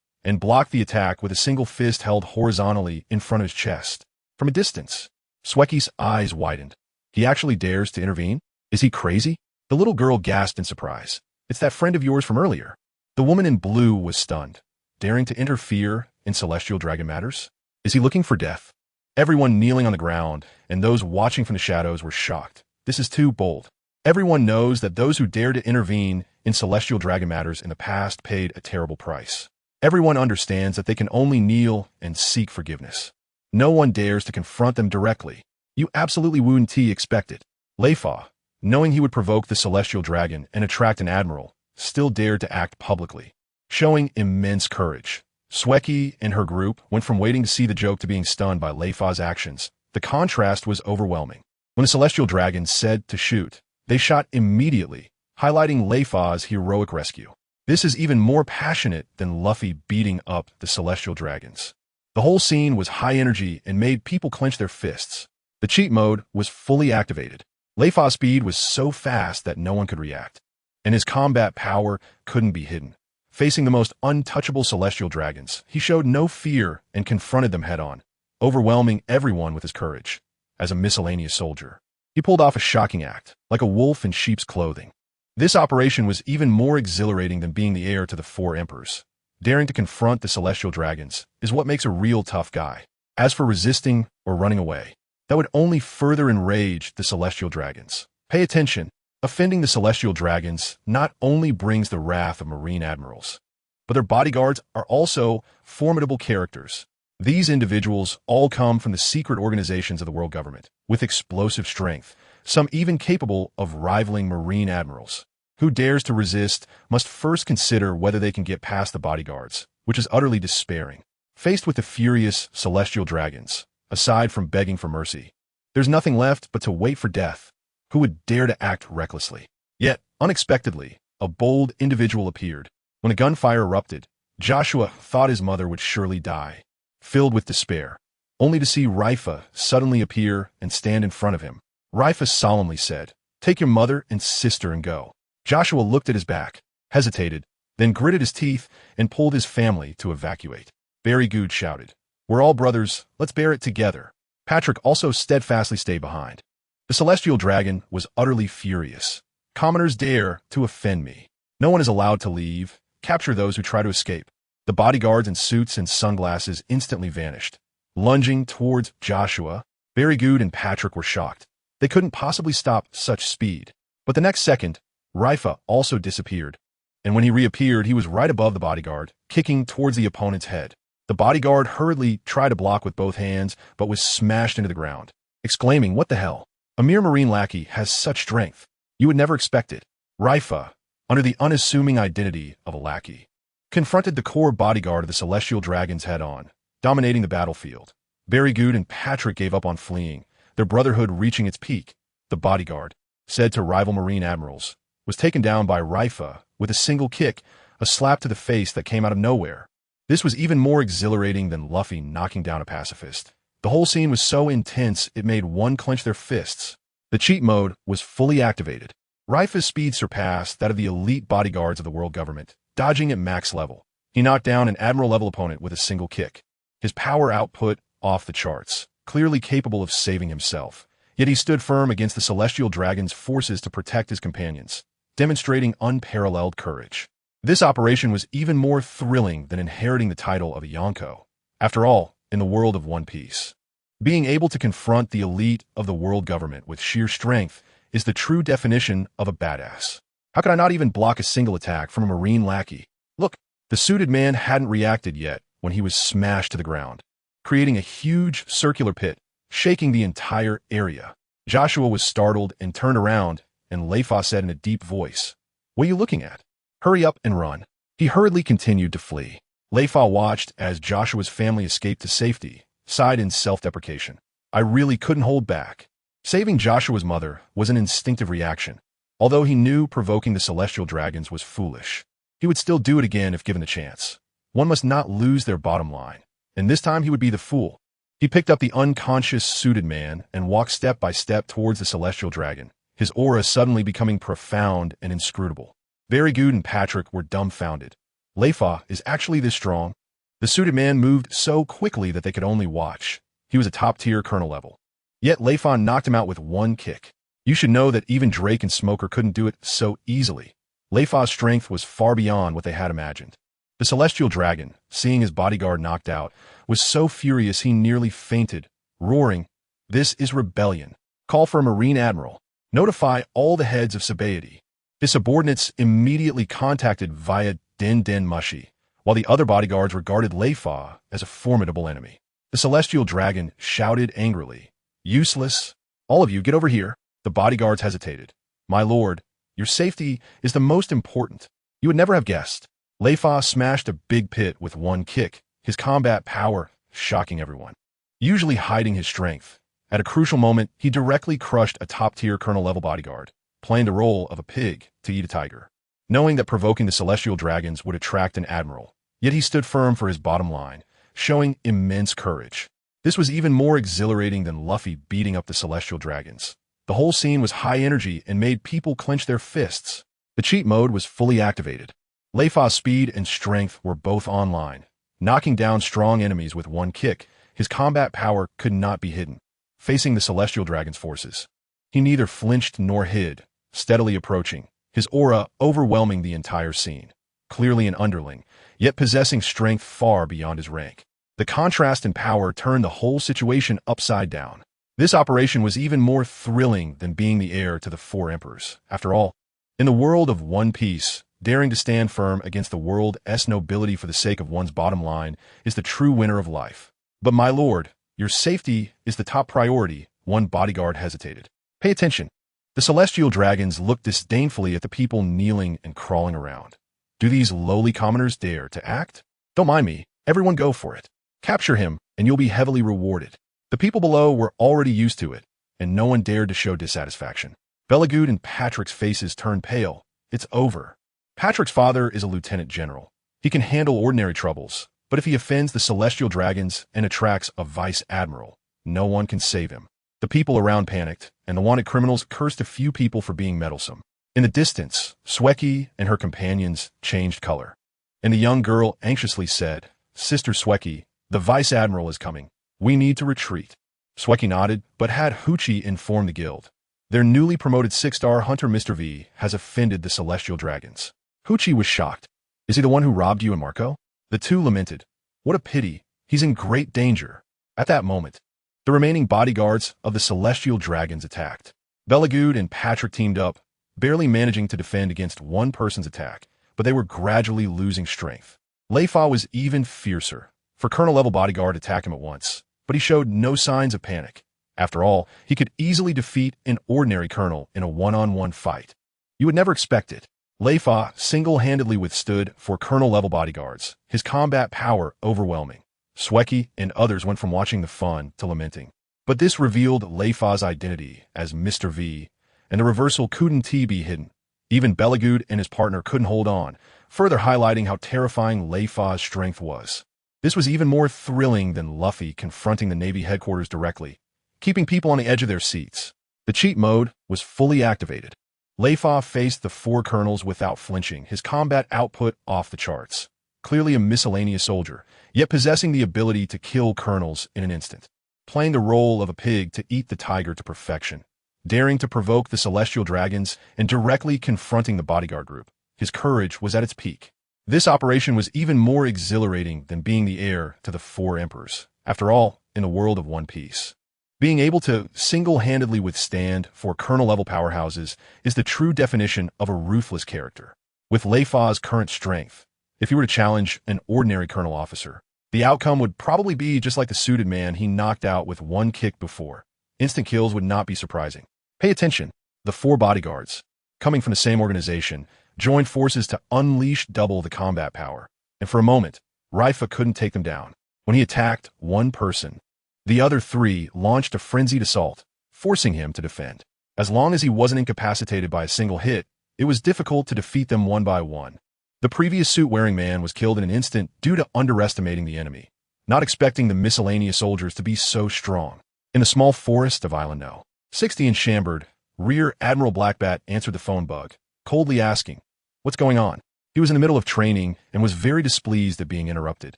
and blocked the attack with a single fist held horizontally in front of his chest. From a distance, Sweki's eyes widened. He actually dares to intervene? Is he crazy? The little girl gasped in surprise. It's that friend of yours from earlier. The woman in blue was stunned, daring to interfere in celestial dragon matters? Is he looking for death? Everyone kneeling on the ground and those watching from the shadows were shocked. This is too bold. Everyone knows that those who dare to intervene in celestial dragon matters in the past paid a terrible price. Everyone understands that they can only kneel and seek forgiveness. No one dares to confront them directly. You absolutely wouldn't expect it. Leifa, knowing he would provoke the celestial dragon and attract an admiral, still dared to act publicly, showing immense courage. Sweki and her group went from waiting to see the joke to being stunned by Leifa's actions. The contrast was overwhelming. When the celestial dragon said to shoot, they shot immediately, highlighting Leifa's heroic rescue. This is even more passionate than Luffy beating up the celestial dragons. The whole scene was high energy and made people clench their fists. The cheat mode was fully activated. Leifa's speed was so fast that no one could react, and his combat power couldn't be hidden. Facing the most untouchable celestial dragons, he showed no fear and confronted them head-on, overwhelming everyone with his courage. As a miscellaneous soldier, he pulled off a shocking act, like a wolf in sheep's clothing. This operation was even more exhilarating than being the heir to the Four Emperors. Daring to confront the celestial dragons is what makes a real tough guy. As for resisting or running away, that would only further enrage the celestial dragons. Pay attention. Offending the celestial dragons not only brings the wrath of marine admirals, but their bodyguards are also formidable characters. These individuals all come from the secret organizations of the world government, with explosive strength, some even capable of rivaling marine admirals. Who dares to resist must first consider whether they can get past the bodyguards, which is utterly despairing. Faced with the furious celestial dragons, aside from begging for mercy, there's nothing left but to wait for death. Who would dare to act recklessly? Yet, unexpectedly, a bold individual appeared. When a gunfire erupted, Joshua thought his mother would surely die, filled with despair, only to see Leifa suddenly appear and stand in front of him. Leifa solemnly said, "Take your mother and sister and go." Joshua looked at his back, hesitated, then gritted his teeth and pulled his family to evacuate. Very good, shouted. We're all brothers, let's bear it together. Patrick also steadfastly stayed behind. The celestial dragon was utterly furious. Commoners dare to offend me. No one is allowed to leave. Capture those who try to escape. The bodyguards in suits and sunglasses instantly vanished. Lunging towards Joshua, Very Good and Patrick were shocked. They couldn't possibly stop such speed. But the next second, Leifa also disappeared. And when he reappeared, he was right above the bodyguard, kicking towards the opponent's head. The bodyguard hurriedly tried to block with both hands, but was smashed into the ground, exclaiming, "What the hell? A mere marine lackey has such strength. You would never expect it." Leifa, under the unassuming identity of a lackey, confronted the core bodyguard of the celestial dragons head-on, dominating the battlefield. Very Good and Patrick gave up on fleeing, their brotherhood reaching its peak. The bodyguard, said to rival marine admirals, was taken down by Leifa with a single kick, a slap to the face that came out of nowhere. This was even more exhilarating than Luffy knocking down a pacifist. The whole scene was so intense it made one clench their fists. The cheat mode was fully activated. Leifa's speed surpassed that of the elite bodyguards of the world government, dodging at max level. He knocked down an admiral-level opponent with a single kick. His power output off the charts, clearly capable of saving himself. Yet he stood firm against the celestial dragon's forces to protect his companions, demonstrating unparalleled courage. This operation was even more thrilling than inheriting the title of a Yonko. After all, in the world of One Piece, being able to confront the elite of the world government with sheer strength is the true definition of a badass. How could I not even block a single attack from a marine lackey? Look, the suited man hadn't reacted yet when he was smashed to the ground, creating a huge circular pit, shaking the entire area. Joshua was startled and turned around, and Leifa said in a deep voice, "What are you looking at? Hurry up and run." He hurriedly continued to flee. Leifa watched as Joshua's family escaped to safety, sighed in self-deprecation. I really couldn't hold back. Saving Joshua's mother was an instinctive reaction. Although he knew provoking the celestial dragons was foolish, he would still do it again if given the chance. One must not lose their bottom line, and this time he would be the fool. He picked up the unconscious suited man and walked step by step towards the celestial dragon, his aura suddenly becoming profound and inscrutable. Very Good and Patrick were dumbfounded. Leifa is actually this strong? The suited man moved so quickly that they could only watch. He was a top-tier colonel level. Yet Leifa knocked him out with one kick. You should know that even Drake and Smoker couldn't do it so easily. Leifa's strength was far beyond what they had imagined. The celestial dragon, seeing his bodyguard knocked out, was so furious he nearly fainted, roaring, "This is rebellion. Call for a marine admiral. Notify all the heads of Sabaody." His subordinates immediately contacted via Den Den Mushi, while the other bodyguards regarded Leifa as a formidable enemy. The celestial dragon shouted angrily, "Useless! All of you, get over here." The bodyguards hesitated. "My lord, your safety is the most important. You would never have guessed." Leifa smashed a big pit with one kick, his combat power shocking everyone. Usually hiding his strength, at a crucial moment, he directly crushed a top-tier colonel-level bodyguard, playing the role of a pig to eat a tiger. Knowing that provoking the celestial dragons would attract an admiral, yet he stood firm for his bottom line, showing immense courage. This was even more exhilarating than Luffy beating up the celestial dragons. The whole scene was high energy and made people clench their fists. The cheat mode was fully activated. Leifa's speed and strength were both online. Knocking down strong enemies with one kick, his combat power could not be hidden. Facing the celestial dragon's forces, he neither flinched nor hid, steadily approaching, his aura overwhelming the entire scene. Clearly an underling, yet possessing strength far beyond his rank. The contrast in power turned the whole situation upside down. This operation was even more thrilling than being the heir to the four emperors. After all, in the world of One Piece, daring to stand firm against the world's nobility for the sake of one's bottom line is the true winner of life. But my lord, your safety is the top priority. One bodyguard hesitated. Pay attention. The celestial dragons looked disdainfully at the people kneeling and crawling around. Do these lowly commoners dare to act? Don't mind me. Everyone go for it. Capture him, and you'll be heavily rewarded. The people below were already used to it, and no one dared to show dissatisfaction. Belagood and Patrick's faces turned pale. It's over. Patrick's father is a lieutenant general. He can handle ordinary troubles, but if he offends the celestial dragons and attracts a vice admiral, no one can save him. The people around panicked, and the wanted criminals cursed a few people for being meddlesome. In the distance, Sweki and her companions changed color, and the young girl anxiously said, "Sister Sweki, the Vice Admiral is coming. We need to retreat." Sweki nodded, but had Huchi inform the guild. Their newly promoted 6-star hunter Mr. V has offended the celestial dragons. Huchi was shocked. "Is he the one who robbed you and Marco?" The two lamented. "What a pity. He's in great danger." At that moment, the remaining bodyguards of the celestial dragons attacked. Belagud and Patrick teamed up, barely managing to defend against one person's attack, but they were gradually losing strength. Leifa was even fiercer, for colonel-level bodyguard attacked him at once, but he showed no signs of panic. After all, he could easily defeat an ordinary colonel in a one-on-one fight. You would never expect it. Leifa single-handedly withstood for colonel-level bodyguards, his combat power overwhelming. Sweki and others went from watching the fun to lamenting. But this revealed Leifa's identity as Mr. V, and the reversal couldn't be hidden. Even Belagud and his partner couldn't hold on, further highlighting how terrifying Leifa's strength was. This was even more thrilling than Luffy confronting the Navy headquarters directly, keeping people on the edge of their seats. The cheat mode was fully activated. Leifa faced the 4 colonels without flinching, his combat output off the charts. Clearly a miscellaneous soldier, yet possessing the ability to kill colonels in an instant. Playing the role of a pig to eat the tiger to perfection. Daring to provoke the celestial dragons and directly confronting the bodyguard group. His courage was at its peak. This operation was even more exhilarating than being the heir to the 4 emperors. After all, in the world of One Piece, being able to single-handedly withstand 4 colonel-level powerhouses is the true definition of a ruthless character. With Leifa's current strength, if he were to challenge an ordinary colonel officer, the outcome would probably be just like the suited man he knocked out with 1 kick before. Instant kills would not be surprising. Pay attention. The 4 bodyguards, coming from the same organization, joined forces to unleash double the combat power. And for a moment, Leifa couldn't take them down. When he attacked one person, the other 3 launched a frenzied assault, forcing him to defend. As long as he wasn't incapacitated by a single hit, it was difficult to defeat them one by one. The previous suit-wearing man was killed in an instant due to underestimating the enemy, not expecting the miscellaneous soldiers to be so strong. In the small forest of Island No. 60 in Chambord, Rear Admiral Blackbat answered the phone bug, coldly asking, "What's going on?" He was in the middle of training and was very displeased at being interrupted.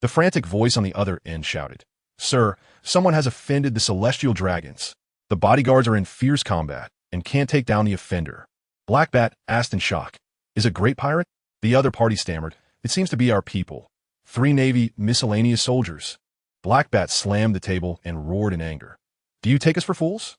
The frantic voice on the other end shouted, "Sir, someone has offended the celestial dragons. The bodyguards are in fierce combat and can't take down the offender." Blackbat asked in shock, "Is a great pirate?" The other party stammered, "It seems to be our people. 3 Navy miscellaneous soldiers." Blackbat slammed the table and roared in anger. "Do you take us for fools?"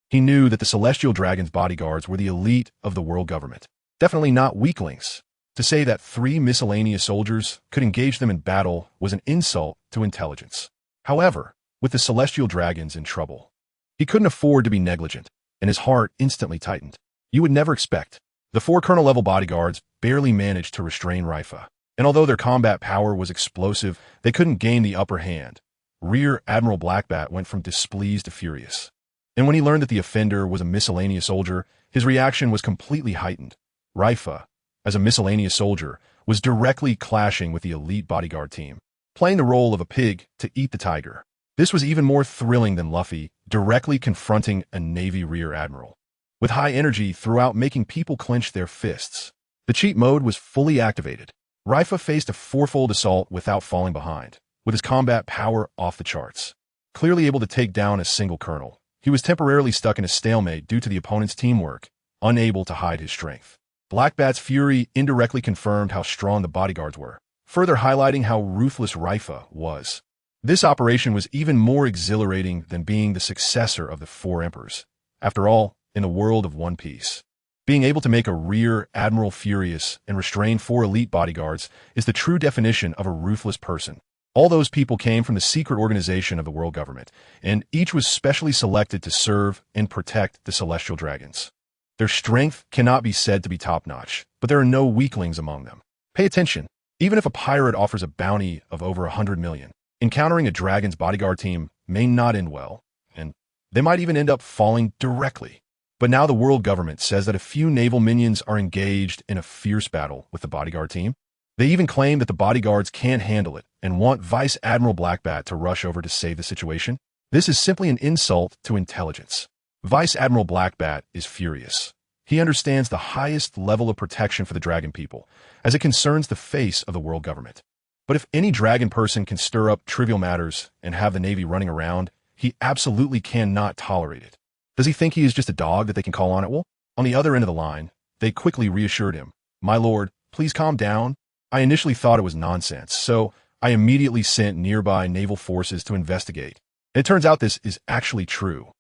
He knew that the celestial dragon's bodyguards were the elite of the world government, definitely not weaklings. To say that 3 miscellaneous soldiers could engage them in battle was an insult to intelligence. However, with the celestial dragons in trouble, he couldn't afford to be negligent, and his heart instantly tightened. You would never expect. The 4 colonel-level bodyguards barely managed to restrain Leifa, and although their combat power was explosive, they couldn't gain the upper hand. Rear Admiral Blackbat went from displeased to furious. And when he learned that the offender was a miscellaneous soldier, his reaction was completely heightened. Leifa, as a miscellaneous soldier, was directly clashing with the elite bodyguard team, playing the role of a pig to eat the tiger. This was even more thrilling than Luffy directly confronting a Navy Rear Admiral, with high energy throughout making people clench their fists. The cheat mode was fully activated. Leifa faced a 4-fold assault without falling behind, with his combat power off the charts. Clearly able to take down a single colonel, he was temporarily stuck in a stalemate due to the opponent's teamwork, unable to hide his strength. Blackbat's fury indirectly confirmed how strong the bodyguards were, further highlighting how ruthless Leifa was. This operation was even more exhilarating than being the successor of the 4 emperors. After all, in the world of One Piece, being able to make a Rear Admiral furious and restrain 4 elite bodyguards is the true definition of a ruthless person. All those people came from the secret organization of the world government, and each was specially selected to serve and protect the celestial dragons. Their strength cannot be said to be top-notch, but there are no weaklings among them. Pay attention. Even if a pirate offers a bounty of over 100 million, encountering a dragon's bodyguard team may not end well, and they might even end up falling directly. But now the world government says that a few naval minions are engaged in a fierce battle with the bodyguard team. They even claim that the bodyguards can't handle it and want Vice Admiral Blackbat to rush over to save the situation. This is simply an insult to intelligence. Vice Admiral Blackbat is furious. He understands the highest level of protection for the dragon people, as it concerns the face of the world government. But if any dragon person can stir up trivial matters and have the Navy running around, he absolutely cannot tolerate it. Does he think he is just a dog that they can call on at will? On the other end of the line, they quickly reassured him. "My lord, please calm down. I initially thought it was nonsense, so I immediately sent nearby naval forces to investigate. It turns out this is actually true."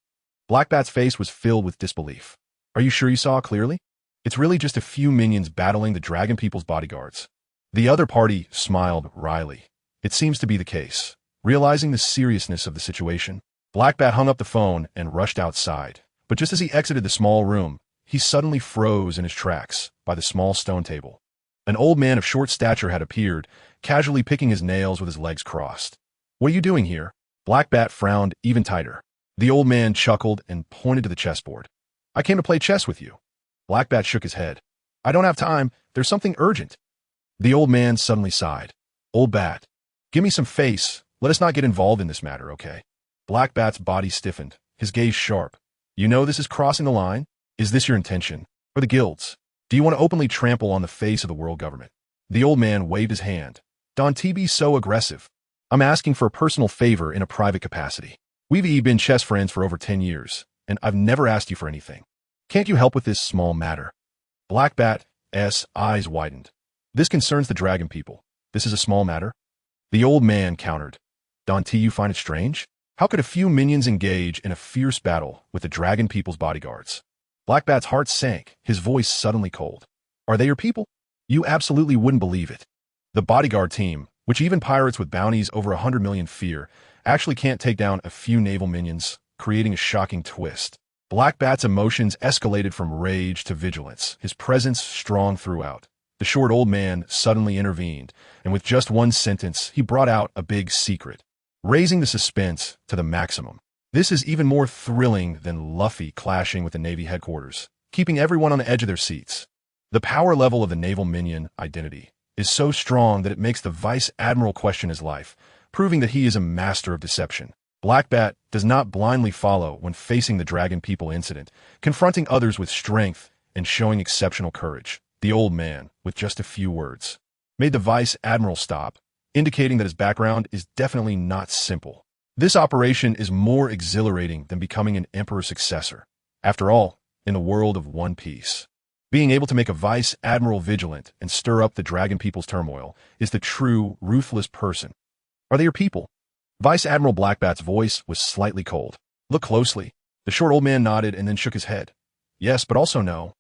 Blackbat's face was filled with disbelief. "Are you sure you saw clearly? It's really just a few minions battling the dragon people's bodyguards." The other party smiled wryly. It seems to be the case. Realizing the seriousness of the situation, Blackbat hung up the phone and rushed outside. But just as he exited the small room, he suddenly froze in his tracks by the small stone table. An old man of short stature had appeared, casually picking his nails with his legs crossed. "What are you doing here?" Blackbat frowned even tighter. The old man chuckled and pointed to the chessboard. "I came to play chess with you." Blackbat shook his head. "I don't have time. There's something urgent." The old man suddenly sighed. "Old Bat, give me some face. Let us not get involved in this matter, okay?" Blackbat's body stiffened, his gaze sharp. "You know this is crossing the line? Is this your intention? Or the guilds? Do you want to openly trample on the face of the world government?" The old man waved his hand. "Don't be so aggressive. I'm asking for a personal favor in a private capacity. We've been chess friends for over 10 years, and I've never asked you for anything. Can't you help with this small matter?" Blackbat's eyes widened. "This concerns the dragon people. This is a small matter." The old man countered. "Don't you find it strange? How could a few minions engage in a fierce battle with the dragon people's bodyguards?" Blackbat's heart sank, his voice suddenly cold. "Are they your people? You absolutely wouldn't believe it. The bodyguard team, which even pirates with bounties over 100 million fear, actually can't take down a few naval minions, creating a shocking twist." Blackbat's emotions escalated from rage to vigilance, his presence strong throughout. The short old man suddenly intervened, and with just one sentence, he brought out a big secret, raising the suspense to the maximum. This is even more thrilling than Luffy clashing with the Navy headquarters, keeping everyone on the edge of their seats. The power level of the naval minion identity is so strong that it makes the Vice Admiral question his life, proving that he is a master of deception. Blackbat does not blindly follow when facing the Dragon People incident, confronting others with strength and showing exceptional courage. The old man, with just a few words, made the Vice Admiral stop, indicating that his background is definitely not simple. This operation is more exhilarating than becoming an Emperor's successor. After all, in the world of One Piece, being able to make a Vice Admiral vigilant and stir up the Dragon People's turmoil is the true, ruthless person. "Are they your people?" Vice Admiral Blackbat's voice was slightly cold. "Look closely." The short old man nodded and then shook his head. "Yes, but also no.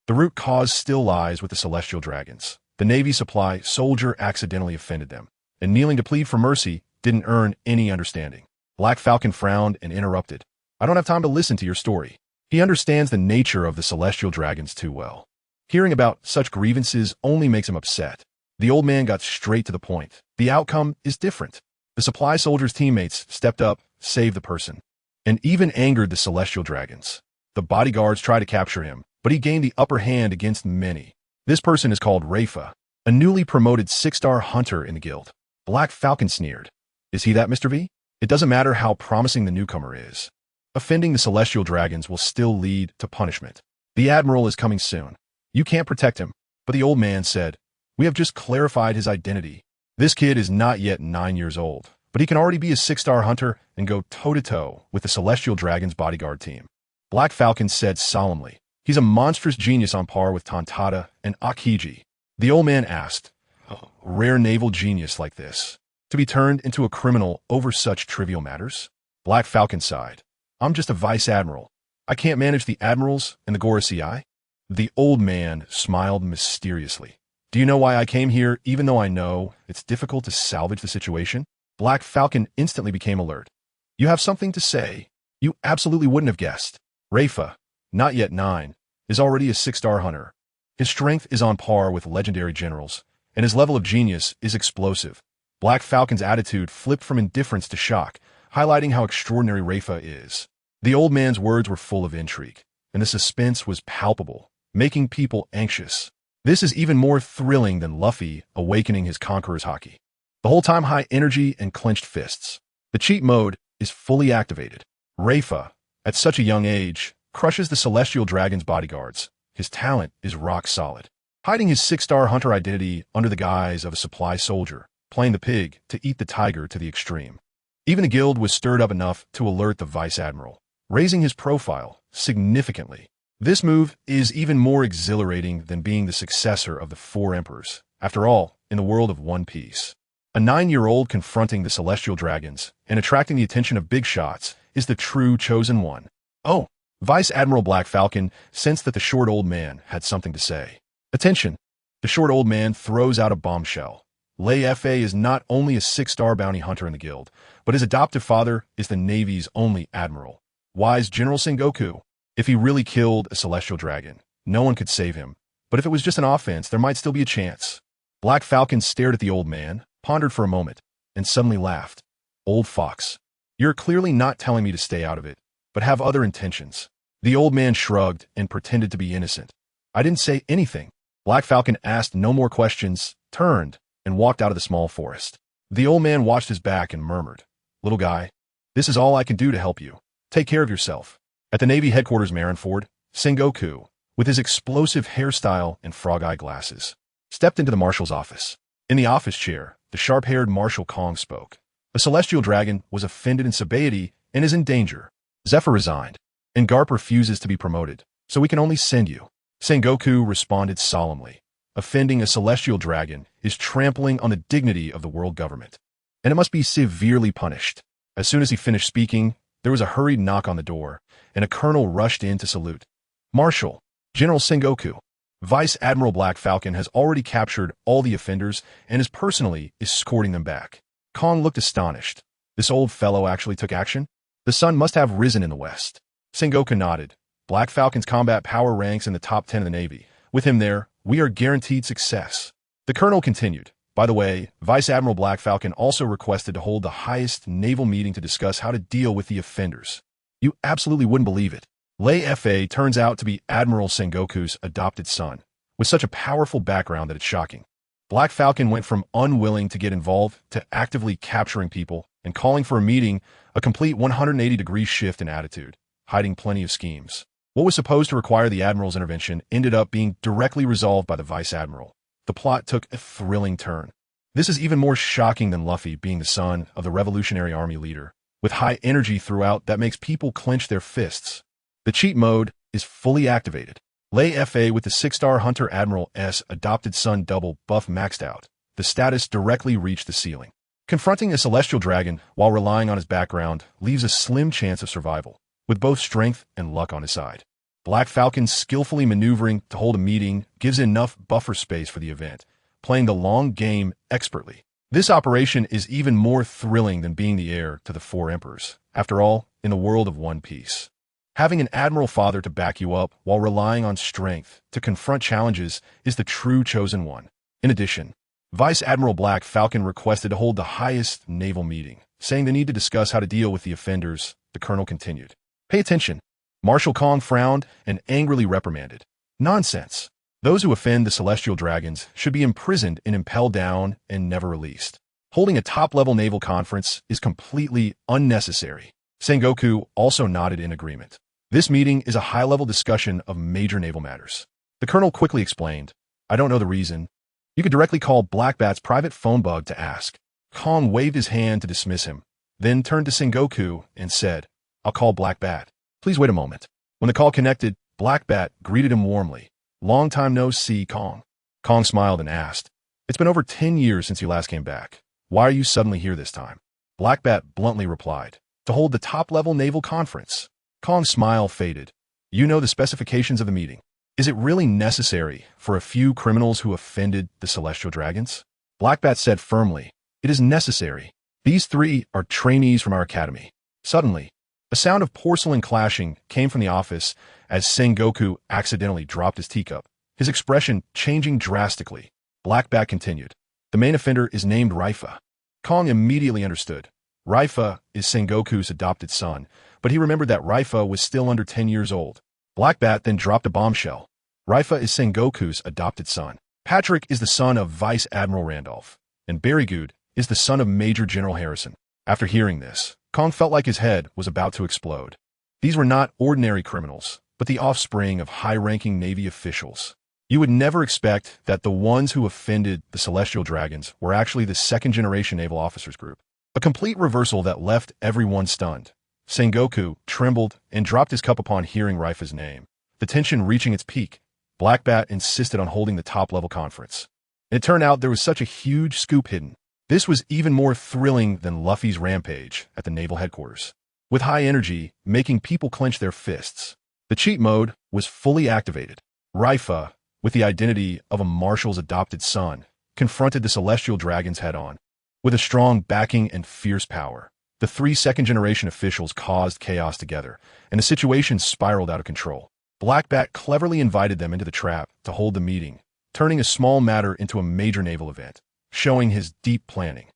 The root cause still lies with the celestial dragons. The Navy supply soldier accidentally offended them, and kneeling to plead for mercy didn't earn any understanding." Black Falcon frowned and interrupted. "I don't have time to listen to your story." He understands the nature of the celestial dragons too well. Hearing about such grievances only makes him upset. The old man got straight to the point. The outcome is different. The supply soldier's teammates stepped up, saved the person, and even angered the celestial dragons. The bodyguards tried to capture him, but he gained the upper hand against many. This person is called Leifa, a newly promoted 6-star hunter in the guild. Black Falcon sneered. "Is he that, Mr. V? It doesn't matter how promising the newcomer is. Offending the celestial dragons will still lead to punishment. The Admiral is coming soon. You can't protect him." But the old man said, "We have just clarified his identity. This kid is not yet 9 years old, but he can already be a 6-star hunter and go toe-to-toe with the celestial dragons bodyguard team." Black Falcon said solemnly, "He's a monstrous genius on par with Tontada and Akiji." The old man asked, "A rare naval genius like this, to be turned into a criminal over such trivial matters?" Black Falcon sighed. "I'm just a vice admiral. I can't manage the admirals and the Gorosei." The old man smiled mysteriously. "Do you know why I came here, even though I know it's difficult to salvage the situation?" Black Falcon instantly became alert. "You have something to say. You absolutely wouldn't have guessed. Leifa, not yet 9, is already a 6-star hunter. His strength is on par with legendary generals, and his level of genius is explosive." Black Falcon's attitude flipped from indifference to shock, highlighting how extraordinary Leifa is. The old man's words were full of intrigue, and the suspense was palpable, making people anxious. This is even more thrilling than Luffy awakening his conqueror's haki. The whole time high energy and clenched fists. The cheat mode is fully activated. Leifa, at such a young age, crushes the celestial dragon's bodyguards, his talent is rock solid. Hiding his 6-star hunter identity under the guise of a supply soldier, playing the pig to eat the tiger to the extreme. Even the guild was stirred up enough to alert the vice admiral, raising his profile significantly. This move is even more exhilarating than being the successor of the 4 emperors. After all, in the world of One Piece, a 9-year-old confronting the celestial dragons and attracting the attention of big shots is the true chosen one. Oh, Vice Admiral Black Falcon sensed that the short old man had something to say. Attention! The short old man throws out a bombshell. Leifa is not only a 6-star bounty hunter in the guild, but his adoptive father is the Navy's only admiral. Wise General Sengoku. If he really killed a celestial dragon, no one could save him. But if it was just an offense, there might still be a chance. Black Falcon stared at the old man, pondered for a moment, and suddenly laughed. Old fox. You're clearly not telling me to stay out of it, but have other intentions. The old man shrugged and pretended to be innocent. I didn't say anything. Black Falcon asked no more questions, turned, and walked out of the small forest. The old man watched his back and murmured, "Little guy, this is all I can do to help you. Take care of yourself." At the Navy headquarters Marineford, Sengoku, with his explosive hairstyle and frog-eye glasses, stepped into the marshal's office. In the office chair, the sharp-haired Marshal Kong spoke. The celestial dragon was offended in Sabaody and is in danger. Zephyr resigned, and Garp refuses to be promoted, so we can only send you. Sengoku responded solemnly. Offending a celestial dragon is trampling on the dignity of the world government, and it must be severely punished. As soon as he finished speaking, there was a hurried knock on the door, and a colonel rushed in to salute. Marshal, General Sengoku. Vice Admiral Black Falcon has already captured all the offenders and is personally escorting them back. Kong looked astonished. This old fellow actually took action? The sun must have risen in the west. Sengoku nodded. Black Falcon's combat power ranks in the top 10 of the Navy. With him there, we are guaranteed success. The colonel continued. By the way, Vice Admiral Black Falcon also requested to hold the highest naval meeting to discuss how to deal with the offenders. You absolutely wouldn't believe it. Leifa turns out to be Admiral Sengoku's adopted son, with such a powerful background that it's shocking. Black Falcon went from unwilling to get involved to actively capturing people and calling for a meeting, a complete 180-degree shift in attitude, hiding plenty of schemes. What was supposed to require the Admiral's intervention ended up being directly resolved by the Vice Admiral. The plot took a thrilling turn. This is even more shocking than Luffy being the son of the Revolutionary Army leader, with high energy throughout that makes people clench their fists. The cheat mode is fully activated. Leifa with the 6-star Hunter Admiral's adopted son double buff maxed out. The status directly reached the ceiling. Confronting a celestial dragon while relying on his background leaves a slim chance of survival, with both strength and luck on his side. Black Falcon skillfully maneuvering to hold a meeting gives enough buffer space for the event, playing the long game expertly. This operation is even more thrilling than being the heir to the 4 emperors. After all, in the world of One Piece, having an admiral father to back you up while relying on strength to confront challenges is the true chosen one. In addition, Vice Admiral Black Falcon requested to hold the highest naval meeting, saying they need to discuss how to deal with the offenders. The colonel continued. Pay attention. Marshal Kong frowned and angrily reprimanded. Nonsense. Those who offend the celestial dragons should be imprisoned and impelled down and never released. Holding a top-level naval conference is completely unnecessary. Sengoku also nodded in agreement. This meeting is a high-level discussion of major naval matters. The colonel quickly explained, I don't know the reason. You could directly call Blackbat's private phone bug to ask. Kong waved his hand to dismiss him, then turned to Sengoku and said, I'll call Blackbat. Please wait a moment. When the call connected, Blackbat greeted him warmly. Long time no see, Kong. Kong smiled and asked, It's been over 10 years since you last came back. Why are you suddenly here this time? Blackbat bluntly replied, To hold the top-level naval conference. Kong's smile faded. You know the specifications of the meeting. Is it really necessary for a few criminals who offended the celestial dragons? Blackbat said firmly, It is necessary. These 3 are trainees from our academy. Suddenly, a sound of porcelain clashing came from the office as Sengoku accidentally dropped his teacup, his expression changing drastically. Blackbat continued. The main offender is named Leifa. Kong immediately understood. Leifa is Sengoku's adopted son, but he remembered that Leifa was still under 10 years old. Blackbat then dropped a bombshell. Leifa is Sengoku's adopted son. Patrick is the son of Vice Admiral Randolph, and Barrygood is the son of Major General Harrison. After hearing this, Kong felt like his head was about to explode. These were not ordinary criminals, but the offspring of high-ranking Navy officials. You would never expect that the ones who offended the Celestial Dragons were actually the second-generation naval officers group. A complete reversal that left everyone stunned. Sengoku trembled and dropped his cup upon hearing Leifa's name. The tension reaching its peak, Black Bat insisted on holding the top-level conference. And it turned out there was such a huge scoop hidden. This was even more thrilling than Luffy's rampage at the naval headquarters. With high energy, making people clench their fists. The cheat mode was fully activated. Leifa, with the identity of a marshal's adopted son, confronted the Celestial Dragons head-on. With a strong backing and fierce power, the three second-generation officials caused chaos together, and the situation spiraled out of control. Black Bat cleverly invited them into the trap to hold the meeting, turning a small matter into a major naval event, showing his deep planning.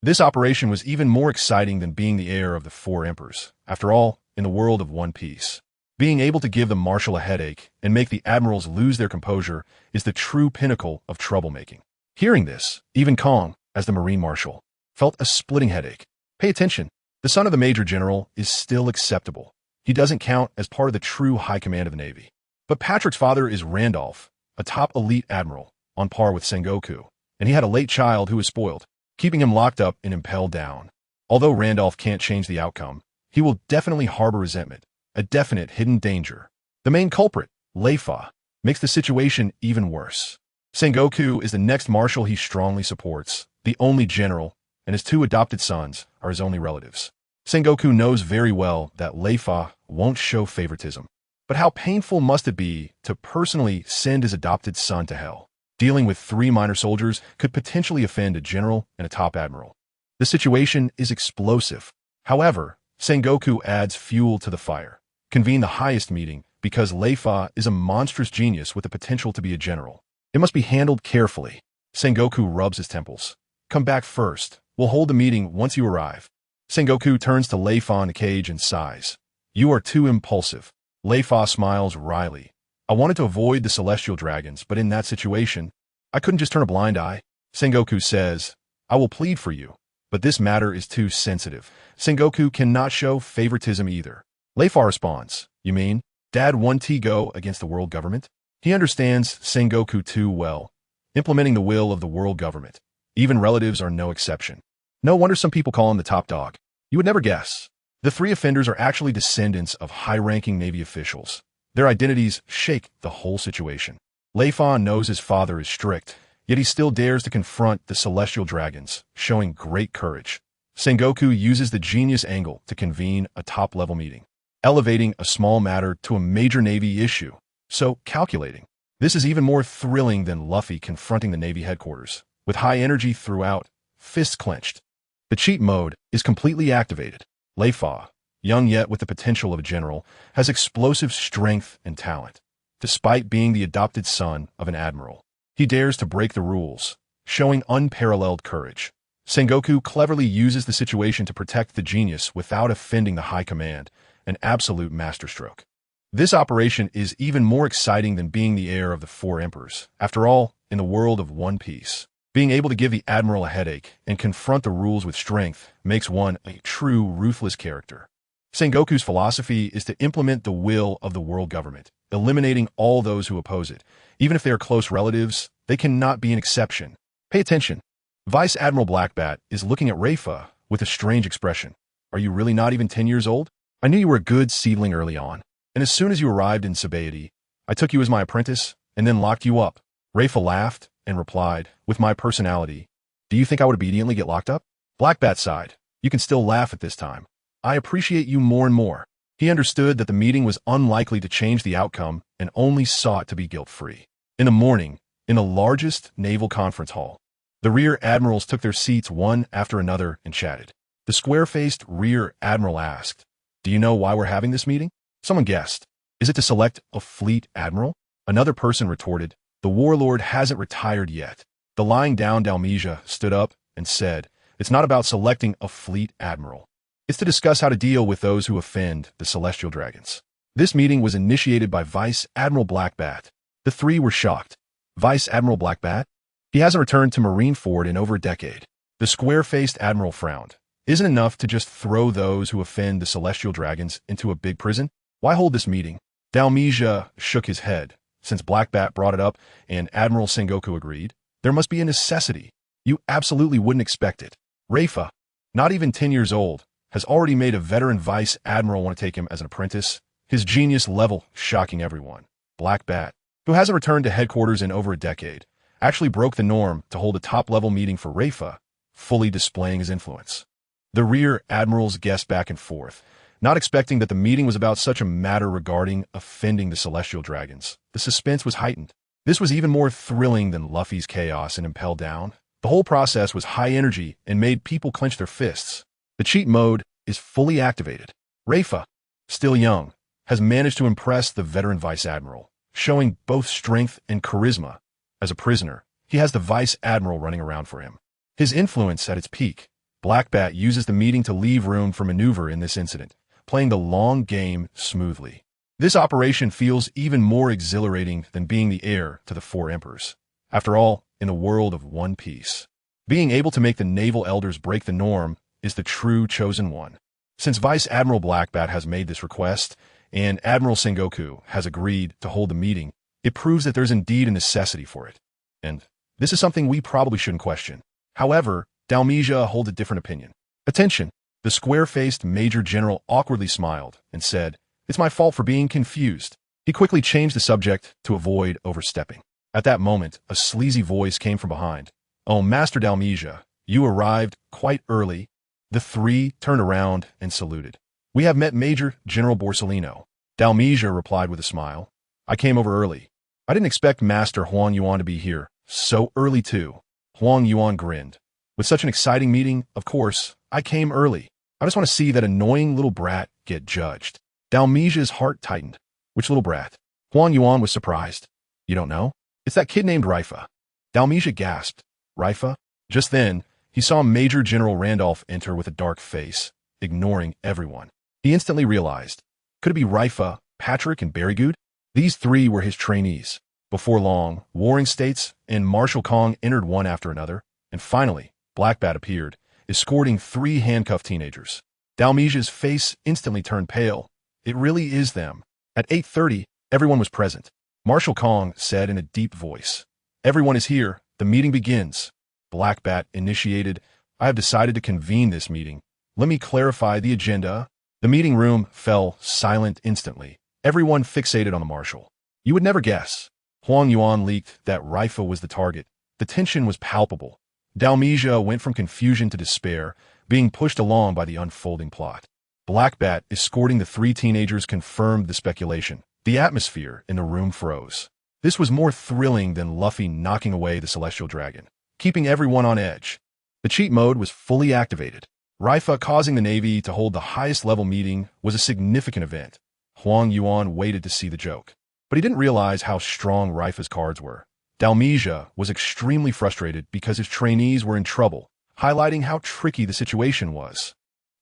This operation was even more exciting than being the heir of the four emperors. After all, in the world of One Piece, being able to give the marshal a headache and make the admirals lose their composure is the true pinnacle of troublemaking. Hearing this, even Kong, as the Marine Marshal, felt a splitting headache. Pay attention. The son of the Major General is still acceptable. He doesn't count as part of the true high command of the Navy. But Patrick's father is Randolph, a top elite admiral, on par with Sengoku, and he had a late child who was spoiled, keeping him locked up and impelled down. Although Randolph can't change the outcome, he will definitely harbor resentment, a definite hidden danger. The main culprit, Leifa, makes the situation even worse. Sengoku is the next marshal he strongly supports, the only general, and his two adopted sons are his only relatives. Sengoku knows very well that Leifa won't show favoritism. But how painful must it be to personally send his adopted son to hell? Dealing with three minor soldiers could potentially offend a general and a top admiral. The situation is explosive. However, Sengoku adds fuel to the fire. Convene the highest meeting because Leifa is a monstrous genius with the potential to be a general. It must be handled carefully. Sengoku rubs his temples. Come back first. We'll hold the meeting once you arrive. Sengoku turns to Leifa in the cage and sighs. You are too impulsive. Leifa smiles wryly. I wanted to avoid the Celestial Dragons, but in that situation, I couldn't just turn a blind eye. Sengoku says, I will plead for you, but this matter is too sensitive. Sengoku cannot show favoritism either. Leifa responds, you mean, Dad won go against the world government? He understands Sengoku too well, implementing the will of the world government. Even relatives are no exception. No wonder some people call him the top dog. You would never guess. The three offenders are actually descendants of high-ranking Navy officials. Their identities shake the whole situation. Leifa knows his father is strict, yet he still dares to confront the Celestial Dragons, showing great courage. Sengoku uses the genius angle to convene a top-level meeting, elevating a small matter to a major Navy issue. So calculating. This is even more thrilling than Luffy confronting the Navy headquarters. With high energy throughout, fists clenched. The cheat mode is completely activated. Leifa, young yet with the potential of a general, has explosive strength and talent. Despite being the adopted son of an admiral, he dares to break the rules, showing unparalleled courage. Sengoku cleverly uses the situation to protect the genius without offending the high command, an absolute masterstroke. This operation is even more exciting than being the heir of the four emperors. After all, in the world of One Piece, being able to give the admiral a headache and confront the rules with strength makes one a true ruthless character. Sengoku's philosophy is to implement the will of the world government, eliminating all those who oppose it. Even if they are close relatives, they cannot be an exception. Pay attention. Vice Admiral Black Bat is looking at Leifa with a strange expression. Are you really not even 10 years old? I knew you were a good seedling early on, and as soon as you arrived in Sabaody, I took you as my apprentice and then locked you up. Leifa laughed and replied, with my personality, do you think I would obediently get locked up? Black Bat sighed. You can still laugh at this time. I appreciate you more and more. He understood that the meeting was unlikely to change the outcome and only sought to be guilt-free. In the morning, in the largest naval conference hall, the rear admirals took their seats one after another and chatted. The square-faced rear admiral asked, do you know why we're having this meeting? Someone guessed. Is it to select a fleet admiral? Another person retorted, the warlord hasn't retired yet. The lying down Dalmesia stood up and said, it's not about selecting a fleet admiral. It's to discuss how to deal with those who offend the Celestial Dragons. This meeting was initiated by Vice Admiral Black Bat. The three were shocked. Vice Admiral Black Bat? He hasn't returned to Marineford in over a decade. The square-faced admiral frowned. Isn't it enough to just throw those who offend the Celestial Dragons into a big prison? Why hold this meeting? Dalmesia shook his head. Since Black Bat brought it up and Admiral Sengoku agreed, there must be a necessity. You absolutely wouldn't expect it. Leifa, not even 10 years old, has already made a veteran vice admiral want to take him as an apprentice, his genius level shocking everyone. Black Bat, who hasn't returned to headquarters in over a decade, actually broke the norm to hold a top-level meeting for Leifa, fully displaying his influence. The rear admirals guessed back and forth, not expecting that the meeting was about such a matter regarding offending the celestial dragons. The suspense was heightened. This was even more thrilling than Luffy's chaos and Impel Down. The whole process was high energy and made people clench their fists. The cheat mode is fully activated. Leifa, still young, has managed to impress the veteran vice admiral, showing both strength and charisma. As a prisoner, he has the vice admiral running around for him. His influence at its peak. Black Bat uses the meeting to leave room for maneuver in this incident, playing the long game smoothly. This operation feels even more exhilarating than being the heir to the Four Emperors. After all, in the world of One Piece, being able to make the naval elders break the norm is the true chosen one. Since Vice Admiral Black Bat has made this request, and Admiral Sengoku has agreed to hold the meeting, it proves that there's indeed a necessity for it. And this is something we probably shouldn't question. However, Dalmesia holds a different opinion. Attention! The square-faced Major General awkwardly smiled and said, "It's my fault for being confused." He quickly changed the subject to avoid overstepping. At that moment, a sleazy voice came from behind. "Oh, Master Dalmesia, you arrived quite early." The three turned around and saluted. "We have met Major General Borsalino." Dalmesia replied with a smile. "I came over early. I didn't expect Master Huang Yuan to be here so early too." Huang Yuan grinned. "With such an exciting meeting, of course, I came early. I just want to see that annoying little brat get judged." Dalmesia's heart tightened. "Which little brat?" Huang Yuan was surprised. "You don't know? It's that kid named Leifa." Dalmesia gasped. "Leifa?" Just then, he saw Major General Randolph enter with a dark face, ignoring everyone. He instantly realized, could it be Leifa, Patrick, and Barrygood? These three were his trainees. Before long, Warring States and Marshal Kong entered one after another, and finally, Black Bat appeared, escorting three handcuffed teenagers. Dalmesia's face instantly turned pale. It really is them. At 8:30, everyone was present. Marshal Kong said in a deep voice, "Everyone is here. The meeting begins." Black Bat initiated, "I have decided to convene this meeting. Let me clarify the agenda." The meeting room fell silent instantly, everyone fixated on the marshal. You would never guess. Huang Yuan leaked that Leifa was the target. The tension was palpable. Dalmesia went from confusion to despair, being pushed along by the unfolding plot. Black Bat escorting the three teenagers confirmed the speculation. The atmosphere in the room froze. This was more thrilling than Luffy knocking away the Celestial Dragon, keeping everyone on edge. The cheat mode was fully activated. Leifa causing the Navy to hold the highest level meeting was a significant event. Huang Yuan waited to see the joke, but he didn't realize how strong Leifa's cards were. Dalmesia was extremely frustrated because his trainees were in trouble, highlighting how tricky the situation was.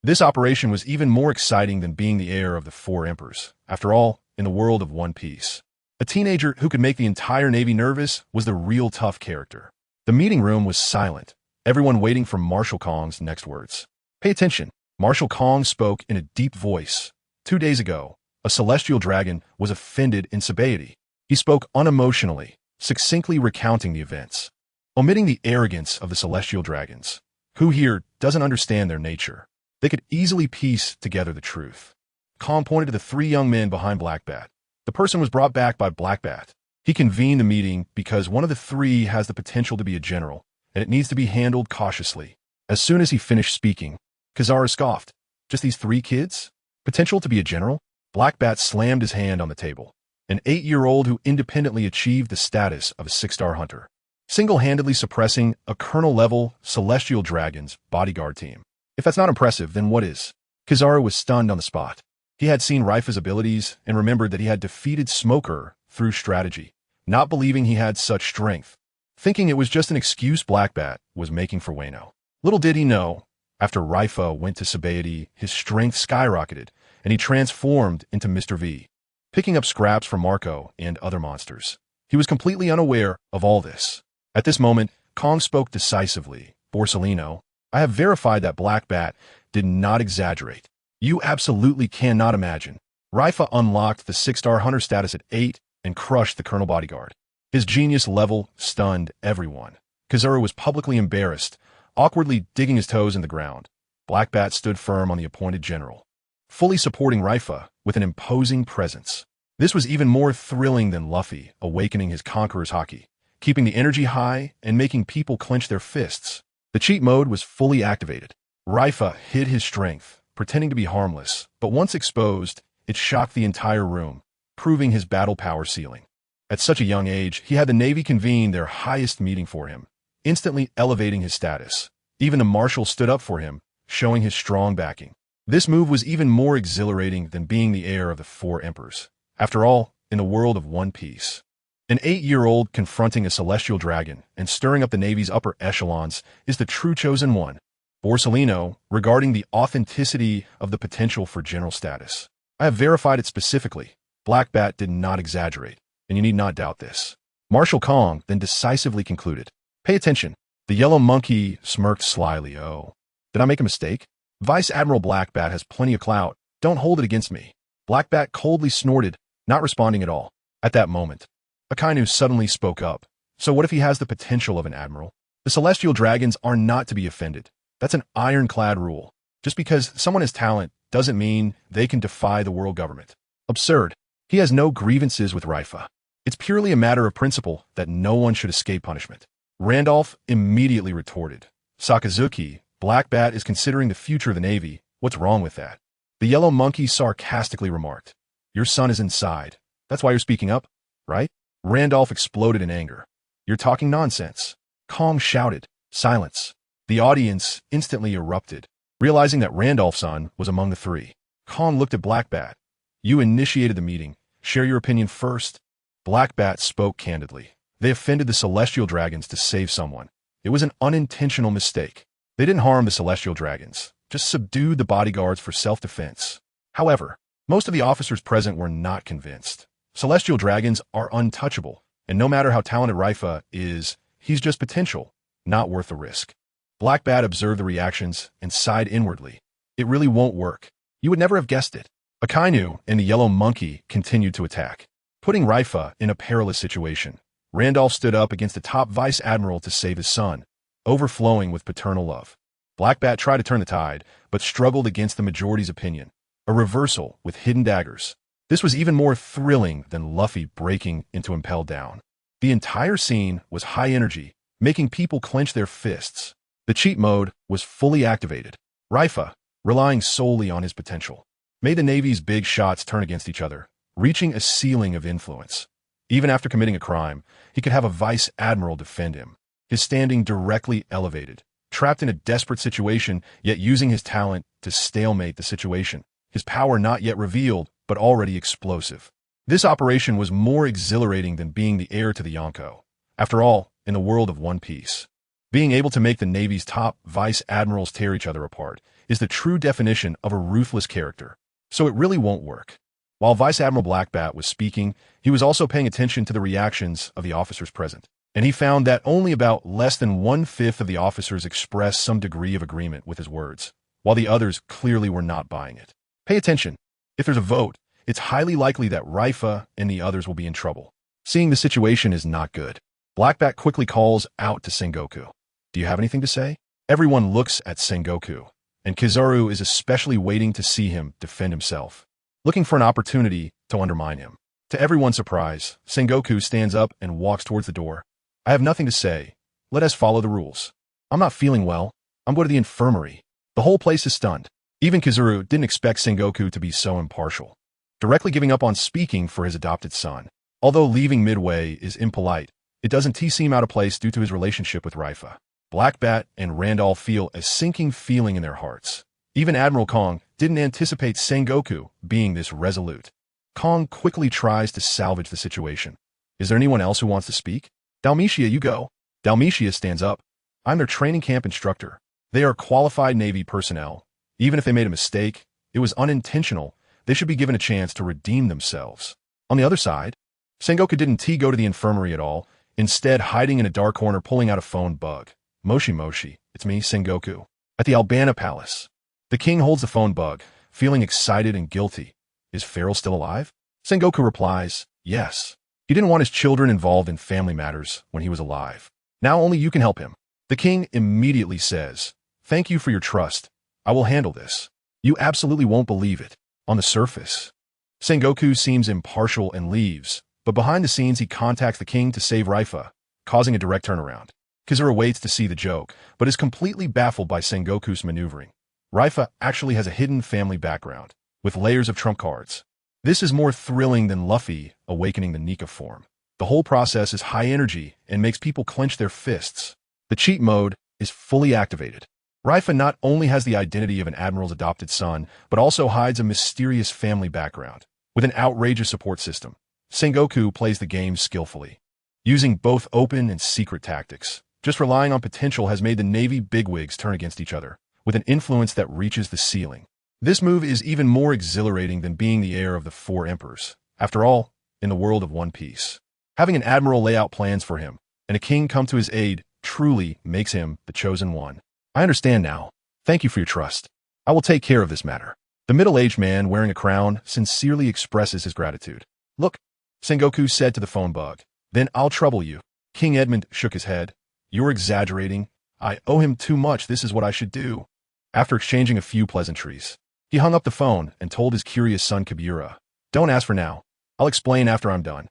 This operation was even more exciting than being the heir of the Four Emperors. After all, in the world of One Piece, a teenager who could make the entire Navy nervous was the real tough character. The meeting room was silent, everyone waiting for Marshal Kong's next words. Pay attention. Marshal Kong spoke in a deep voice. 2 days ago, a celestial dragon was offended in Sabaody. He spoke unemotionally, succinctly recounting the events, omitting the arrogance of the celestial dragons. Who here doesn't understand their nature? They could easily piece together the truth. Kong pointed to the three young men behind Black Bat. The person was brought back by Black Bat. He convened the meeting because one of the three has the potential to be a general, and it needs to be handled cautiously. As soon as he finished speaking, Kizaru scoffed. Just these 3 kids? Potential to be a general? Black Bat slammed his hand on the table. An 8-year-old who independently achieved the status of a 6-star hunter, single-handedly suppressing a colonel-level celestial dragon's bodyguard team. If that's not impressive, then what is? Kizaru was stunned on the spot. He had seen Leifa's abilities and remembered that he had defeated Smoker through strategy, not believing he had such strength, thinking it was just an excuse Black Bat was making for Wano. Little did he know, after Leifa went to Sabaody, his strength skyrocketed, and he transformed into Mr. V, picking up scraps from Marco and other monsters. He was completely unaware of all this. At this moment, Kong spoke decisively. "Borsalino, I have verified that Black Bat did not exaggerate. You absolutely cannot imagine. Leifa unlocked the 6-star hunter status at 8 and crushed the colonel bodyguard. His genius level stunned everyone. Kizaru was publicly embarrassed, awkwardly digging his toes in the ground. Black Bat stood firm on the appointed general, fully supporting Leifa with an imposing presence. This was even more thrilling than Luffy awakening his conqueror's haki, keeping the energy high and making people clench their fists. The cheat mode was fully activated. Leifa hid his strength, pretending to be harmless, but once exposed, it shocked the entire room, proving his battle power ceiling. At such a young age, he had the Navy convene their highest meeting for him, instantly elevating his status. Even the marshal stood up for him, showing his strong backing. This move was even more exhilarating than being the heir of the 4 emperors. After all, in the world of One Piece, an 8-year-old confronting a celestial dragon and stirring up the Navy's upper echelons is the true chosen one. Borsalino, regarding the authenticity of the potential for general status. I have verified it specifically. Black Bat did not exaggerate, and you need not doubt this. Marshal Kong then decisively concluded. Pay attention. The yellow monkey smirked slyly. Oh, did I make a mistake? Vice Admiral Black Bat has plenty of clout. Don't hold it against me. Black Bat coldly snorted, not responding at all. At that moment, Akainu suddenly spoke up. So what if he has the potential of an admiral? The celestial dragons are not to be offended. That's an ironclad rule. Just because someone has talent doesn't mean they can defy the world government. Absurd. He has no grievances with Leifa. It's purely a matter of principle that no one should escape punishment. Randolph immediately retorted. Sakazuki, Black Bat is considering the future of the Navy. What's wrong with that? The yellow monkey sarcastically remarked. Your son is inside. That's why you're speaking up, right? Randolph exploded in anger. You're talking nonsense. Kong shouted. Silence. The audience instantly erupted, realizing that Randolph's son was among the 3. Kong looked at Black Bat. You initiated the meeting. Share your opinion first. Black Bat spoke candidly. They offended the celestial dragons to save someone. It was an unintentional mistake. They didn't harm the celestial dragons, just subdued the bodyguards for self-defense. However, most of the officers present were not convinced. Celestial dragons are untouchable, and no matter how talented Leifa is, he's just potential, not worth the risk. Black Bat observed the reactions and sighed inwardly. It really won't work. You would never have guessed it. Akainu and the yellow monkey continued to attack, putting Leifa in a perilous situation. Randolph stood up against the top vice admiral to save his son, overflowing with paternal love. Black Bat tried to turn the tide, but struggled against the majority's opinion. A reversal with hidden daggers. This was even more thrilling than Luffy breaking into Impel Down. The entire scene was high energy, making people clench their fists. The cheat mode was fully activated. Leifa, relying solely on his potential, made the Navy's big shots turn against each other, reaching a ceiling of influence. Even after committing a crime, he could have a vice admiral defend him. His standing directly elevated, trapped in a desperate situation, yet using his talent to stalemate the situation. His power not yet revealed, but already explosive. This operation was more exhilarating than being the heir to the Yonko. After all, in the world of One Piece, being able to make the Navy's top vice admirals tear each other apart is the true definition of a ruthless character. So it really won't work. While Vice Admiral Black Bat was speaking, he was also paying attention to the reactions of the officers present. And he found that only about less than 1/5 of the officers expressed some degree of agreement with his words, while the others clearly were not buying it. Pay attention. If there's a vote, it's highly likely that Leifa and the others will be in trouble. Seeing the situation is not good. Black Bat quickly calls out to Sengoku. Do you have anything to say? Everyone looks at Sengoku, and Kizaru is especially waiting to see him defend himself, looking for an opportunity to undermine him. To everyone's surprise, Sengoku stands up and walks towards the door. I have nothing to say. Let us follow the rules. I'm not feeling well. I'm going to the infirmary. The whole place is stunned. Even Kizaru didn't expect Sengoku to be so impartial, directly giving up on speaking for his adopted son. Although leaving midway is impolite, it doesn't seem out of place due to his relationship with Leifa. Black Bat and Randolph feel a sinking feeling in their hearts. Even Admiral Kong didn't anticipate Sengoku being this resolute. Kong quickly tries to salvage the situation. Is there anyone else who wants to speak? Dalmatia, you go. Dalmatia stands up. I'm their training camp instructor. They are qualified Navy personnel. Even if they made a mistake, it was unintentional. They should be given a chance to redeem themselves. On the other side, Sengoku didn't go to the infirmary at all, instead hiding in a dark corner pulling out a phone bug. Moshi, it's me, Sengoku. At the Albana Palace. The king holds the phone bug, feeling excited and guilty. Is Farrell still alive? Sengoku replies, yes. He didn't want his children involved in family matters when he was alive. Now only you can help him. The king immediately says, thank you for your trust. I will handle this. You absolutely won't believe it. On the surface, Sengoku seems impartial and leaves, but behind the scenes he contacts the king to save Leifa, causing a direct turnaround. Kizura waits to see the joke, but is completely baffled by Sengoku's maneuvering. Leifa actually has a hidden family background, with layers of trump cards. This is more thrilling than Luffy awakening the Nika form. The whole process is high energy and makes people clench their fists. The cheat mode is fully activated. Leifa not only has the identity of an admiral's adopted son, but also hides a mysterious family background. With an outrageous support system, Sengoku plays the game skillfully, using both open and secret tactics. Just relying on potential has made the Navy bigwigs turn against each other, with an influence that reaches the ceiling. This move is even more exhilarating than being the heir of the four emperors. After all, in the world of One Piece, having an admiral lay out plans for him, and a king come to his aid truly makes him the chosen one. I understand now. Thank you for your trust. I will take care of this matter. The middle-aged man wearing a crown sincerely expresses his gratitude. Look, Sengoku said to the phone bug. Then I'll trouble you. King Edmund shook his head. You're exaggerating. I owe him too much. This is what I should do. After exchanging a few pleasantries, he hung up the phone and told his curious son Kibura, don't ask for now. I'll explain after I'm done.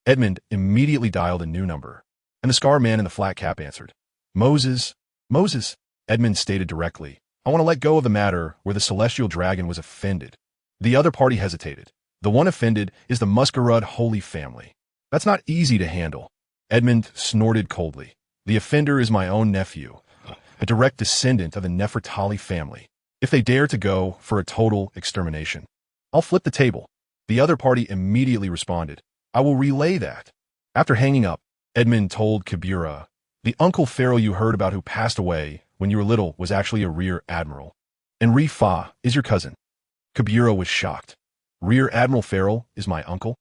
Edmund immediately dialed a new number, and the scar man in the flat cap answered. Moses, Edmund stated directly. I want to let go of the matter where the celestial dragon was offended. The other party hesitated. The one offended is the Muscarud Holy Family. That's not easy to handle. Edmund snorted coldly. The offender is my own nephew, a direct descendant of the Nefertali family. If they dare to go for a total extermination, I'll flip the table. The other party immediately responded. I will relay that. After hanging up, Edmund told Kibura, the Uncle Pharaoh you heard about who passed away when you were little was actually a rear admiral. And Leifa is your cousin. Kibura was shocked. Rear Admiral Pharaoh is my uncle?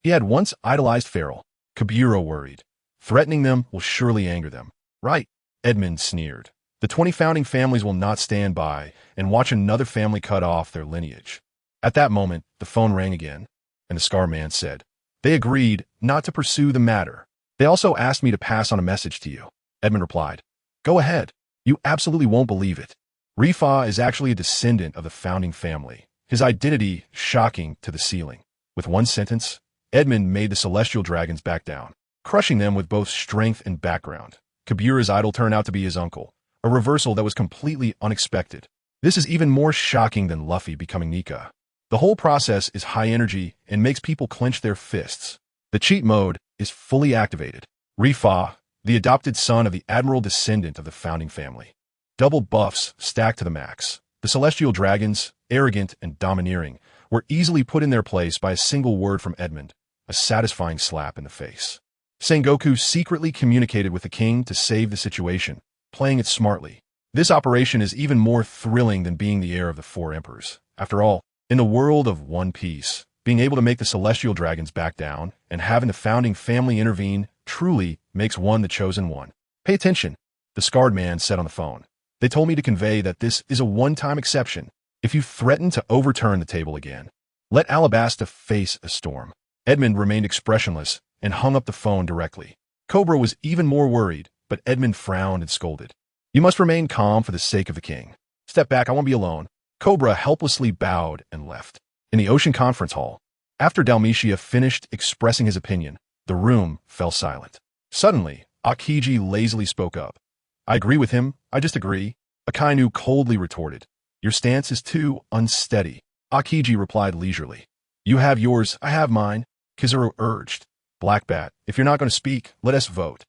He had once idolized Pharaoh. Kibura worried. Threatening them will surely anger them. Right, Edmund sneered. The 20 founding families will not stand by and watch another family cut off their lineage. At that moment, the phone rang again, and the scar man said, they agreed not to pursue the matter. They also asked me to pass on a message to you. Edmund replied, go ahead. You absolutely won't believe it. Leifa is actually a descendant of the founding family. His identity shocking to the ceiling. With one sentence, Edmund made the celestial dragons back down, crushing them with both strength and background. Kibura's idol turned out to be his uncle, a reversal that was completely unexpected. This is even more shocking than Luffy becoming Nika. The whole process is high energy and makes people clench their fists. The cheat mode is fully activated. Leifa, the adopted son of the admiral descendant of the founding family. Double buffs stacked to the max. The celestial dragons, arrogant and domineering, were easily put in their place by a single word from Edmund, a satisfying slap in the face. Sengoku secretly communicated with the king to save the situation, playing it smartly. This operation is even more thrilling than being the heir of the four emperors. After all, in the world of One Piece, being able to make the celestial dragons back down and having the founding family intervene truly makes one the chosen one. Pay attention, the scarred man said on the phone. They told me to convey that this is a one-time exception. If you threaten to overturn the table again, let Alabasta face a storm. Edmund remained expressionless and hung up the phone directly. Cobra was even more worried, but Edmund frowned and scolded. You must remain calm for the sake of the king. Step back, I won't be alone. Cobra helplessly bowed and left. In the ocean conference hall, after Dalmatia finished expressing his opinion, the room fell silent. Suddenly, Aokiji lazily spoke up. I agree with him, I just agree. Akainu coldly retorted. Your stance is too unsteady. Aokiji replied leisurely. You have yours, I have mine. Kizaru urged. Blackbat, if you're not going to speak, let us vote.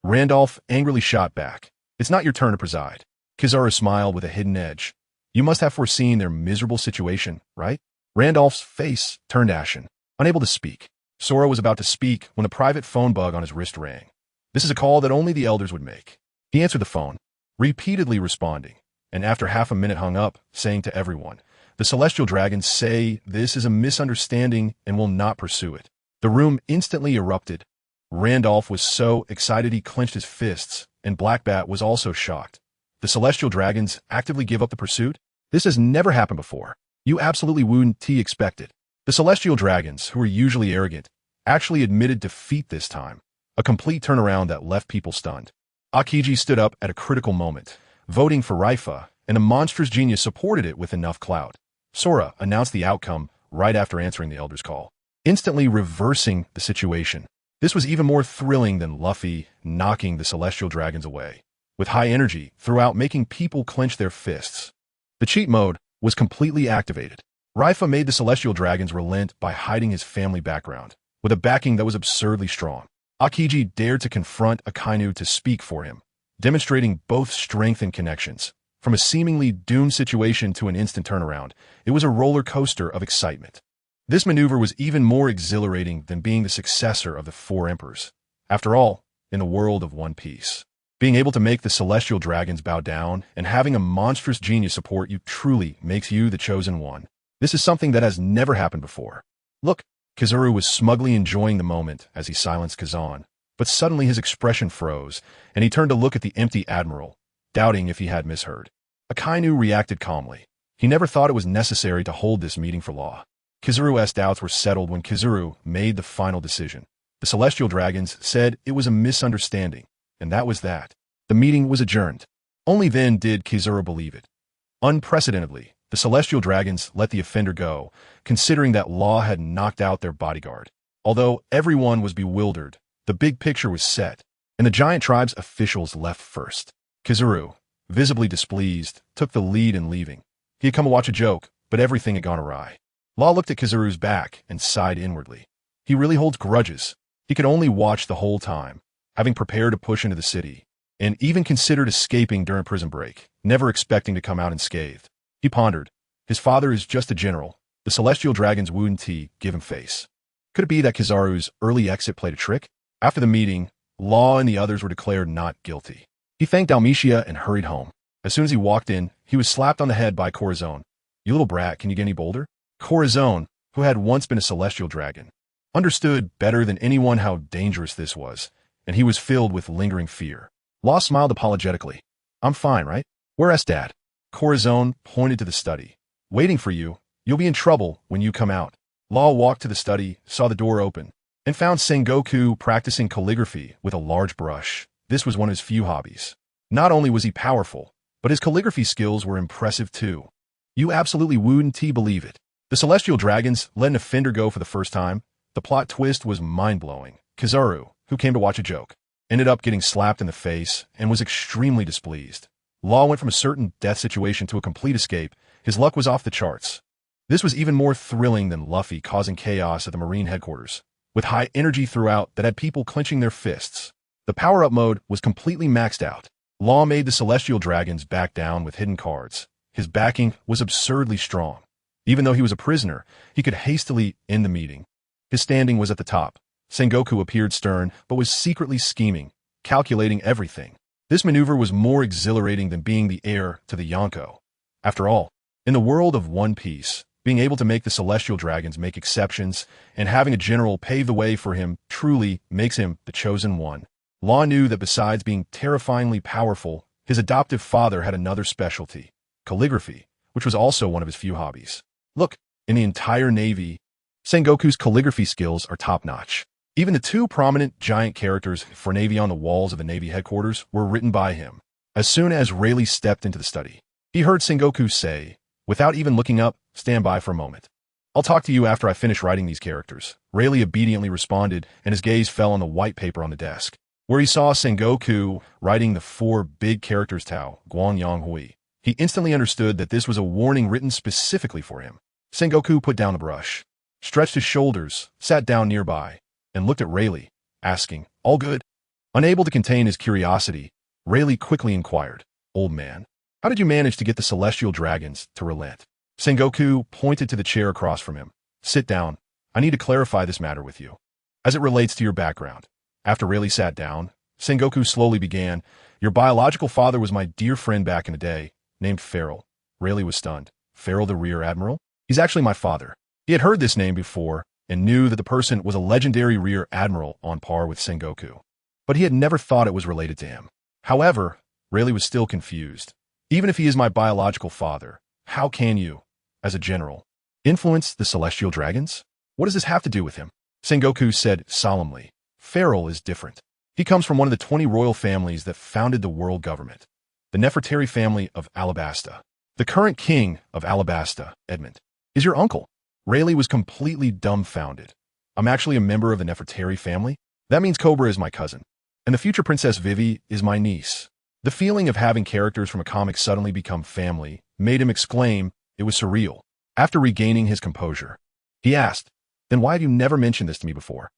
Randolph angrily shot back. It's not your turn to preside. Kizaru smiled with a hidden edge. You must have foreseen their miserable situation, right? Randolph's face turned ashen, unable to speak. Sora was about to speak when a private phone bug on his wrist rang. This is a call that only the elders would make. He answered the phone, repeatedly responding, and after half a minute hung up, saying to everyone, the celestial dragons say this is a misunderstanding and will not pursue it. The room instantly erupted. Randolph was so excited he clenched his fists, and Blackbat was also shocked. The celestial dragons actively give up the pursuit? This has never happened before. You absolutely wouldn't expect it. The celestial dragons, who were usually arrogant, actually admitted defeat this time, a complete turnaround that left people stunned. Aokiji stood up at a critical moment, voting for Leifa, and a monstrous genius supported it with enough clout. Sora announced the outcome right after answering the Elder's call, instantly reversing the situation. This was even more thrilling than Luffy knocking the celestial dragons away, with high energy throughout, making people clench their fists. The cheat mode was completely activated. Leifa made the celestial dragons relent by hiding his family background, with a backing that was absurdly strong. Aokiji dared to confront Akainu to speak for him, demonstrating both strength and connections. From a seemingly doomed situation to an instant turnaround, it was a roller coaster of excitement. This maneuver was even more exhilarating than being the successor of the Four Emperors. After all, in the world of One Piece, being able to make the celestial dragons bow down and having a monstrous genius support you truly makes you the chosen one. This is something that has never happened before. Look, Kizaru was smugly enjoying the moment as he silenced Kazan, but suddenly his expression froze, and he turned to look at the empty admiral, doubting if he had misheard. Akainu reacted calmly. He never thought it was necessary to hold this meeting for law. Kizaru's doubts were settled when Kizaru made the final decision. The celestial dragons said it was a misunderstanding, and that was that. The meeting was adjourned. Only then did Kizaru believe it. Unprecedentedly, the celestial dragons let the offender go, considering that Law had knocked out their bodyguard. Although everyone was bewildered, the big picture was set, and the giant tribe's officials left first. Kizaru, visibly displeased, took the lead in leaving. He had come to watch a joke, but everything had gone awry. Law looked at Kizaru's back and sighed inwardly. He really holds grudges. He could only watch the whole time, having prepared to push into the city, and even considered escaping during prison break, never expecting to come out unscathed. He pondered. His father is just a general. The celestial dragons wouldn't give him face. Could it be that Kizaru's early exit played a trick? After the meeting, Law and the others were declared not guilty. He thanked Dalmatia and hurried home. As soon as he walked in, he was slapped on the head by Corazon. "You little brat, can you get any bolder?" Corazon, who had once been a celestial dragon, understood better than anyone how dangerous this was, and he was filled with lingering fear. Law smiled apologetically. "I'm fine, right? Where's Dad?" Corazon pointed to the study. "Waiting for you. You'll be in trouble when you come out." Law walked to the study, saw the door open, and found Sengoku practicing calligraphy with a large brush. This was one of his few hobbies. Not only was he powerful, but his calligraphy skills were impressive too. You absolutely wouldn't believe it. The celestial dragons let an offender go for the first time. The plot twist was mind-blowing. Kizaru, who came to watch a joke, ended up getting slapped in the face and was extremely displeased. Law went from a certain death situation to a complete escape. His luck was off the charts. This was even more thrilling than Luffy causing chaos at the Marine headquarters, with high energy throughout that had people clenching their fists. The power-up mode was completely maxed out. Law made the celestial dragons back down with hidden cards. His backing was absurdly strong. Even though he was a prisoner, he could hastily end the meeting. His standing was at the top. Sengoku appeared stern, but was secretly scheming, calculating everything. This maneuver was more exhilarating than being the heir to the Yonko. After all, in the world of One Piece, being able to make the celestial dragons make exceptions and having a general pave the way for him truly makes him the chosen one. Law knew that besides being terrifyingly powerful, his adoptive father had another specialty, calligraphy, which was also one of his few hobbies. Look, in the entire Navy, Sengoku's calligraphy skills are top-notch. Even the two prominent giant characters for Navy on the walls of the Navy headquarters were written by him. As soon as Rayleigh stepped into the study, he heard Sengoku say, without even looking up, "Stand by for a moment. I'll talk to you after I finish writing these characters." Rayleigh obediently responded, and his gaze fell on the white paper on the desk, where he saw Sengoku writing the four big characters Tao, Guan Yang Hui. He instantly understood that this was a warning written specifically for him. Sengoku put down the brush, stretched his shoulders, sat down nearby, and looked at Rayleigh, asking, "All good?" Unable to contain his curiosity, Rayleigh quickly inquired, "Old man, how did you manage to get the celestial dragons to relent?" Sengoku pointed to the chair across from him. "Sit down. I need to clarify this matter with you, as it relates to your background." After Rayleigh sat down, Sengoku slowly began, "Your biological father was my dear friend back in the day, named Farrell." Rayleigh was stunned. "Farrell the Rear Admiral? He's actually my father." He had heard this name before and knew that the person was a legendary Rear Admiral on par with Sengoku, but he had never thought it was related to him. However, Rayleigh was still confused. "Even if he is my biological father, how can you, as a general, Influence the celestial dragons? What does this have to do with him? Sengoku said solemnly. Farrell is different. He comes from one of the 20 royal families that founded the world government, the Nefertari family of Alabasta. The current king of Alabasta, Edmund, is your uncle. Rayleigh was completely dumbfounded. I'm actually a member of the Nefertari family? That means Cobra is my cousin, and the future Princess Vivi is my niece. The feeling of having characters from a comic suddenly become family made him exclaim it was surreal. After regaining his composure, he asked, then why have you never mentioned this to me before?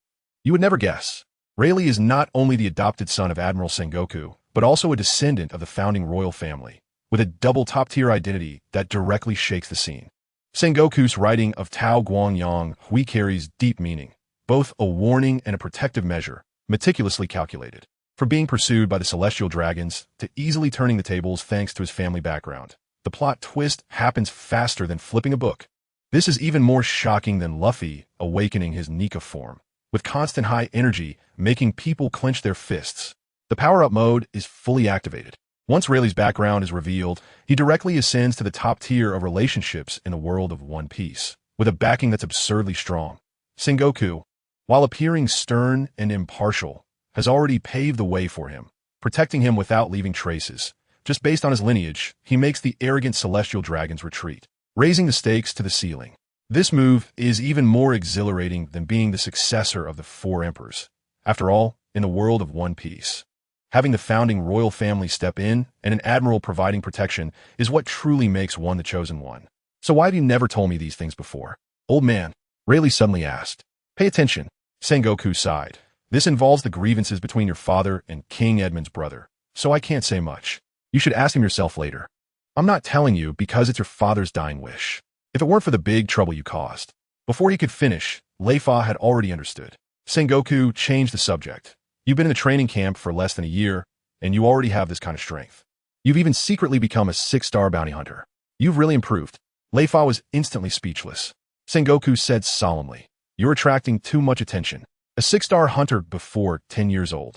You would never guess. Rayleigh is not only the adopted son of Admiral Sengoku, but also a descendant of the founding royal family, with a double top-tier identity that directly shakes the scene. Sengoku's writing of Tao Guangyang Hui carries deep meaning, both a warning and a protective measure, meticulously calculated. From being pursued by the celestial dragons to easily turning the tables thanks to his family background, the plot twist happens faster than flipping a book. This is even more shocking than Luffy awakening his Nika form, with constant high energy making people clench their fists. The power-up mode is fully activated. Once Rayleigh's background is revealed, he directly ascends to the top tier of relationships in the world of One Piece, with a backing that's absurdly strong. Sengoku, while appearing stern and impartial, has already paved the way for him, protecting him without leaving traces. Just based on his lineage, he makes the arrogant celestial dragons retreat, raising the stakes to the ceiling. This move is even more exhilarating than being the successor of the Four Emperors. After all, in the world of One Piece, having the founding royal family step in and an admiral providing protection is what truly makes one the chosen one. So why have you never told me these things before? Old man, Rayleigh suddenly asked. Pay attention. Sengoku sighed. This involves the grievances between your father and King Edmund's brother, so I can't say much. You should ask him yourself later. I'm not telling you because it's your father's dying wish. If it weren't for the big trouble you caused. Before he could finish, Leifa had already understood. Sengoku changed the subject. You've been in the training camp for less than a year, and you already have this kind of strength. You've even secretly become a 6-star bounty hunter. You've really improved. Leifa was instantly speechless. Sengoku said solemnly, you're attracting too much attention. A 6-star hunter before 10 years old.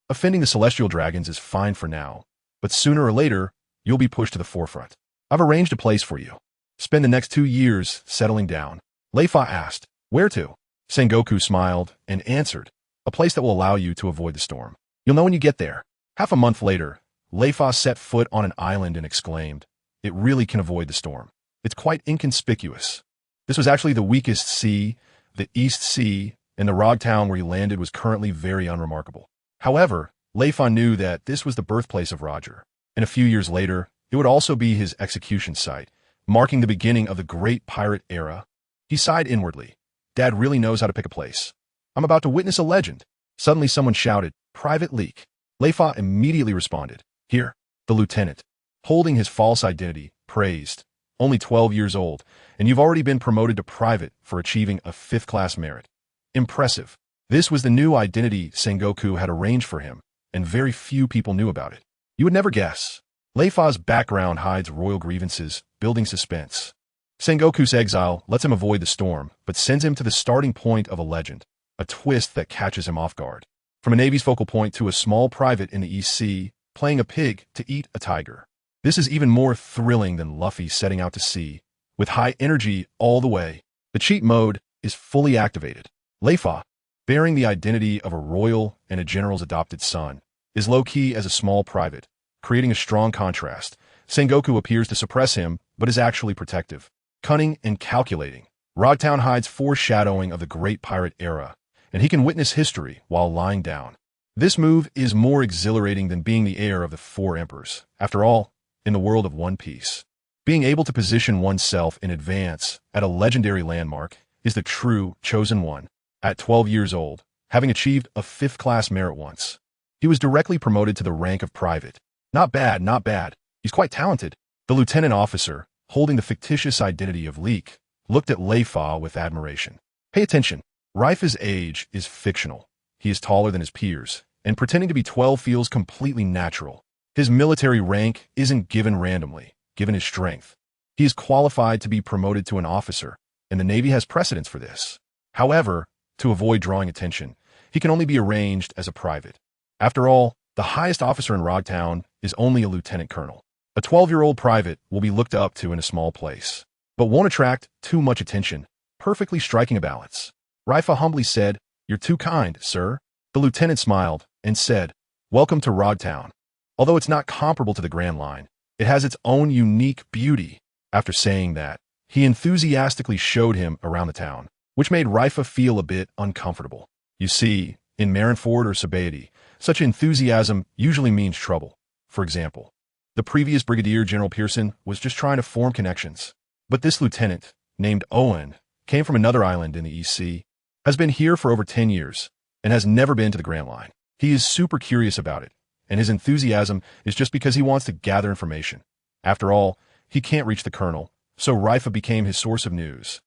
Offending the celestial dragons is fine for now, but sooner or later, you'll be pushed to the forefront. I've arranged a place for you. Spend the next 2 years settling down. Leifa asked, where to? Sengoku smiled and answered, a place that will allow you to avoid the storm. You'll know when you get there. Half a month later, Leifa set foot on an island and exclaimed, it really can avoid the storm. It's quite inconspicuous. This was actually the weakest sea, the East Sea, and the Rog town where he landed was currently very unremarkable. However, Leifa knew that this was the birthplace of Roger, and a few years later, it would also be his execution site, marking the beginning of the great pirate era. He sighed inwardly. Dad really knows how to pick a place. I'm about to witness a legend. Suddenly someone shouted, Private Leak. Leifa immediately responded, here. The lieutenant, holding his false identity, praised. Only 12 years old, and you've already been promoted to private for achieving a 5th-class merit. Impressive. This was the new identity Sengoku had arranged for him, and very few people knew about it. You would never guess. Leifa's background hides royal grievances, building suspense. Sengoku's exile lets him avoid the storm, but sends him to the starting point of a legend, a twist that catches him off guard. From a Navy's focal point to a small private in the East Sea, playing a pig to eat a tiger. This is even more thrilling than Luffy setting out to sea, with high energy all the way. The cheat mode is fully activated. Leifa, bearing the identity of a royal and a general's adopted son, is low-key as a small private, creating a strong contrast. Sengoku appears to suppress him, but is actually protective, cunning and calculating. Rogtown hides foreshadowing of the great pirate era, and he can witness history while lying down. This move is more exhilarating than being the heir of the 4 emperors. After all, in the world of One Piece, being able to position oneself in advance at a legendary landmark is the true chosen one. At 12 years old, having achieved a 5th-class merit once, he was directly promoted to the rank of private. Not bad, not bad. He's quite talented. The lieutenant officer, holding the fictitious identity of Leek, looked at Leifa with admiration. Pay attention. Reifa's age is fictional. He is taller than his peers, and pretending to be 12 feels completely natural. His military rank isn't given randomly, given his strength. He is qualified to be promoted to an officer, and the Navy has precedence for this. However, to avoid drawing attention, he can only be arranged as a private. After all, the highest officer in Rogtown is only a lieutenant colonel. A 12-year-old private will be looked up to in a small place. but won't attract too much attention, perfectly striking a balance. Leifa humbly said, "You're too kind, sir." The lieutenant smiled and said, "Welcome to Rodtown. Although it's not comparable to the Grand Line, it has its own unique beauty." After saying that, he enthusiastically showed him around the town, which made Leifa feel a bit uncomfortable. You see, in Marineford or Sabaody, such enthusiasm usually means trouble. For example, the previous Brigadier General Pearson was just trying to form connections. But this lieutenant, named Owen, came from another island in the East Sea, has been here for over 10 years, and has never been to the Grand Line. He is super curious about it, and his enthusiasm is just because he wants to gather information. After all, he can't reach the colonel, so Leifa became his source of news.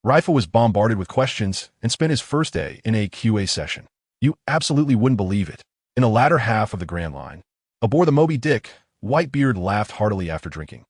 Leifa was bombarded with questions and spent his first day in a QA session. You absolutely wouldn't believe it. In the latter half of the Grand Line, aboard the Moby Dick, Whitebeard laughed heartily after drinking.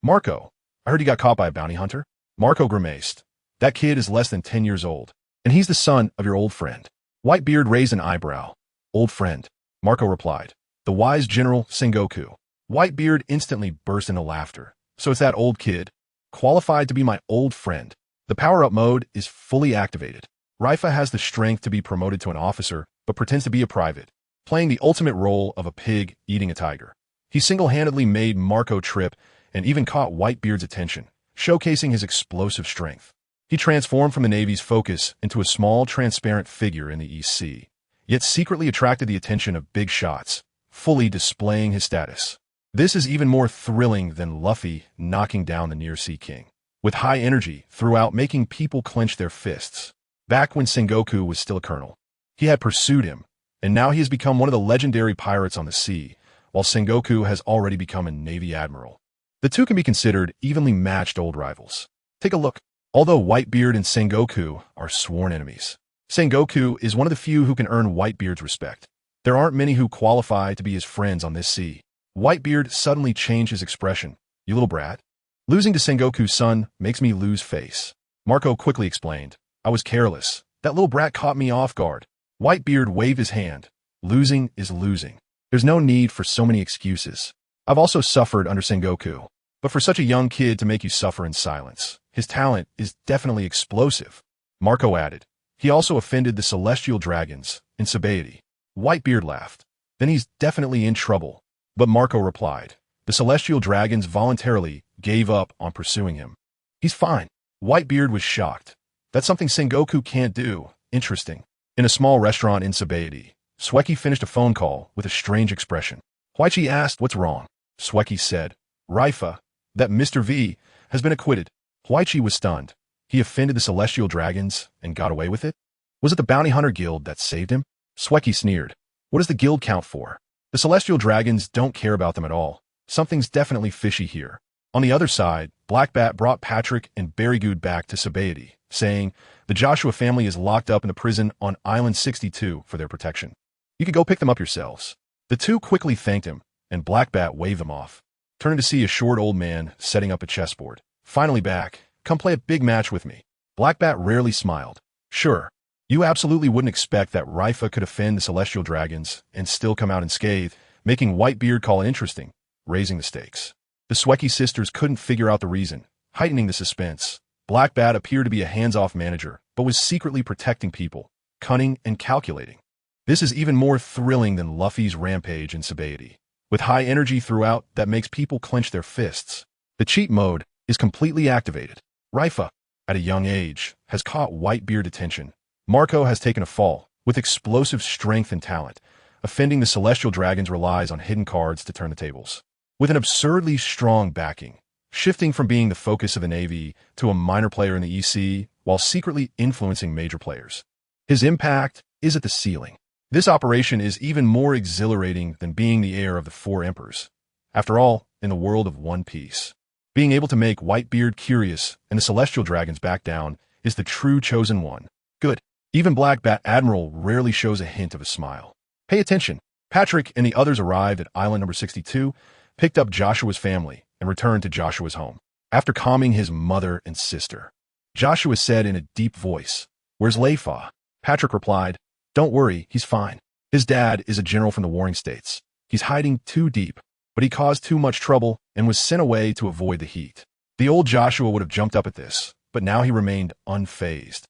"Marco, I heard you got caught by a bounty hunter." Marco grimaced. "That kid is less than 10 years old, and he's the son of your old friend." Whitebeard raised an eyebrow. "Old friend," Marco replied. "The wise General Sengoku." Whitebeard instantly burst into laughter. "So it's that old kid, qualified to be my old friend." The power-up mode is fully activated. Leifa has the strength to be promoted to an officer, but pretends to be a private, playing the ultimate role of a pig eating a tiger. He single-handedly made Marco trip and even caught Whitebeard's attention, showcasing his explosive strength. He transformed from the Navy's focus into a small, transparent figure in the East Sea, yet secretly attracted the attention of big shots, fully displaying his status. This is even more thrilling than Luffy knocking down the Near Sea King, with high energy throughout, making people clench their fists. Back when Sengoku was still a colonel, he had pursued him, and now he has become one of the legendary pirates on the sea, while Sengoku has already become a Navy admiral. The two can be considered evenly matched old rivals. Take a look. Although Whitebeard and Sengoku are sworn enemies, Sengoku is one of the few who can earn Whitebeard's respect. There aren't many who qualify to be his friends on this sea. Whitebeard suddenly changed his expression. "You little brat. Losing to Sengoku's son makes me lose face." Marco quickly explained. "I was careless. That little brat caught me off guard." Whitebeard waved his hand. "Losing is losing. There's no need for so many excuses. I've also suffered under Sengoku. But for such a young kid to make you suffer in silence, his talent is definitely explosive." Marco added. "He also offended the Celestial Dragons in Sabaody." Whitebeard laughed. "Then he's definitely in trouble." But Marco replied. "The Celestial Dragons voluntarily gave up on pursuing him. He's fine." Whitebeard was shocked. "That's something Sengoku can't do. Interesting." In a small restaurant in Sabaody, Sweki finished a phone call with a strange expression. Huichi asked, "What's wrong?" Sweki said, "Leifa, that Mr. V, has been acquitted." Huichi was stunned. He offended the Celestial Dragons and got away with it? Was it the Bounty Hunter Guild that saved him? Sweki sneered. "What does the guild count for? The Celestial Dragons don't care about them at all. Something's definitely fishy here." On the other side, Blackbat brought Patrick and Berrygood back to Sabaody, saying, "The Joshua family is locked up in the prison on Island 62 for their protection. You could go pick them up yourselves." The two quickly thanked him, and Blackbat waved them off, turning to see a short old man setting up a chessboard. "Finally back. Come play a big match with me." Blackbat rarely smiled. "Sure. You absolutely wouldn't expect that Leifa could offend the Celestial Dragons and still come out unscathed, making Whitebeard call it interesting, raising the stakes." The Sweki sisters couldn't figure out the reason, heightening the suspense. Blackbat appeared to be a hands-off manager, but was secretly protecting people, cunning and calculating. This is even more thrilling than Luffy's rampage in Sabaody, with high energy throughout that makes people clench their fists. The cheat mode is completely activated. Leifa, at a young age, has caught Whitebeard attention. Marco has taken a fall, with explosive strength and talent. Offending the Celestial Dragons relies on hidden cards to turn the tables. With an absurdly strong backing, shifting from being the focus of the Navy to a minor player in the EC, while secretly influencing major players. His impact is at the ceiling. This operation is even more exhilarating than being the heir of the Four Emperors. After all, in the world of One Piece, being able to make Whitebeard curious and the Celestial Dragons back down is the true chosen one. Good. Even Blackbat Admiral rarely shows a hint of a smile. Pay attention. Patrick and the others arrived at Island number 62, picked up Joshua's family, and returned to Joshua's home. After calming his mother and sister, Joshua said in a deep voice, "Where's Leifa?" Patrick replied, "Don't worry, he's fine. His dad is a general from the Warring States. He's hiding too deep, but he caused too much trouble and was sent away to avoid the heat." The old Joshua would have jumped up at this, but now he remained unfazed,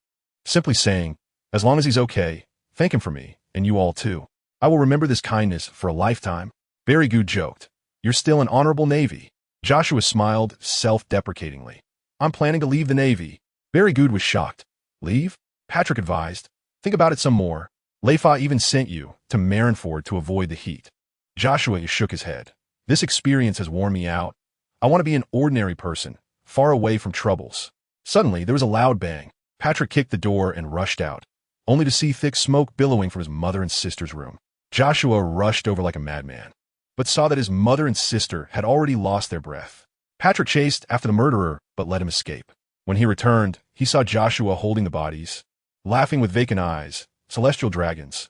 simply saying, "As long as he's okay, thank him for me, and you all too. I will remember this kindness for a lifetime." Very Good joked, "You're still an honorable Navy." Joshua smiled self-deprecatingly. "I'm planning to leave the Navy." Very Good was shocked. "Leave?" Patrick advised. "Think about it some more. Leifa even sent you to Marineford to avoid the heat." Joshua shook his head. "This experience has worn me out. I want to be an ordinary person, far away from troubles." Suddenly, there was a loud bang. Patrick kicked the door and rushed out, only to see thick smoke billowing from his mother and sister's room. Joshua rushed over like a madman, but saw that his mother and sister had already lost their breath. Patrick chased after the murderer, but let him escape. When he returned, he saw Joshua holding the bodies, laughing with vacant eyes. "Celestial dragons.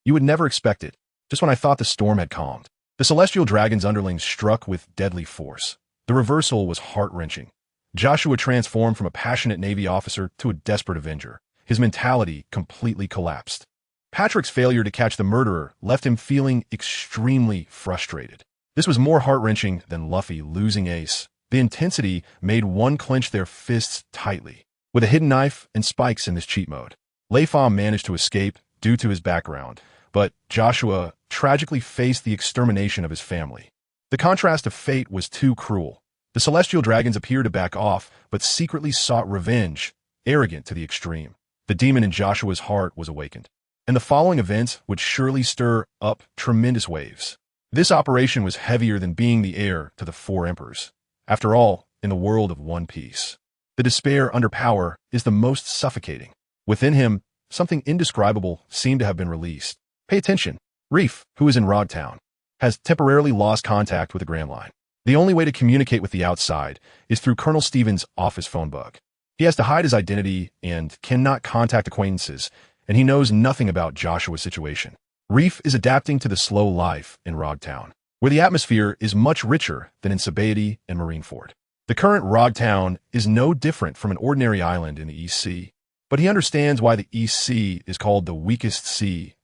You would never expect it. Just when I thought the storm had calmed." The celestial dragon's underlings struck with deadly force. The reversal was heart-wrenching. Joshua transformed from a passionate Navy officer to a desperate avenger. His mentality completely collapsed. Patrick's failure to catch the murderer left him feeling extremely frustrated. This was more heart-wrenching than Luffy losing Ace. The intensity made one clench their fists tightly. With a hidden knife and spikes in this cheat mode, Leifa managed to escape due to his background, but Joshua tragically faced the extermination of his family. The contrast of fate was too cruel. The celestial dragons appeared to back off, but secretly sought revenge, arrogant to the extreme. The demon in Joshua's heart was awakened, and the following events would surely stir up tremendous waves. This operation was heavier than being the heir to the 4 emperors. After all, in the world of One Piece, the despair under power is the most suffocating. Within him, something indescribable seemed to have been released. Pay attention. Reef, who is in Rogtown, has temporarily lost contact with the Grand Line. The only way to communicate with the outside is through Colonel Stevens' office phone book. He has to hide his identity and cannot contact acquaintances, and he knows nothing about Joshua's situation. Reef is adapting to the slow life in Rogtown, where the atmosphere is much richer than in Sabaody and Marineford. The current Rogtown is no different from an ordinary island in the East Sea, but he understands why the East Sea is called the weakest sea.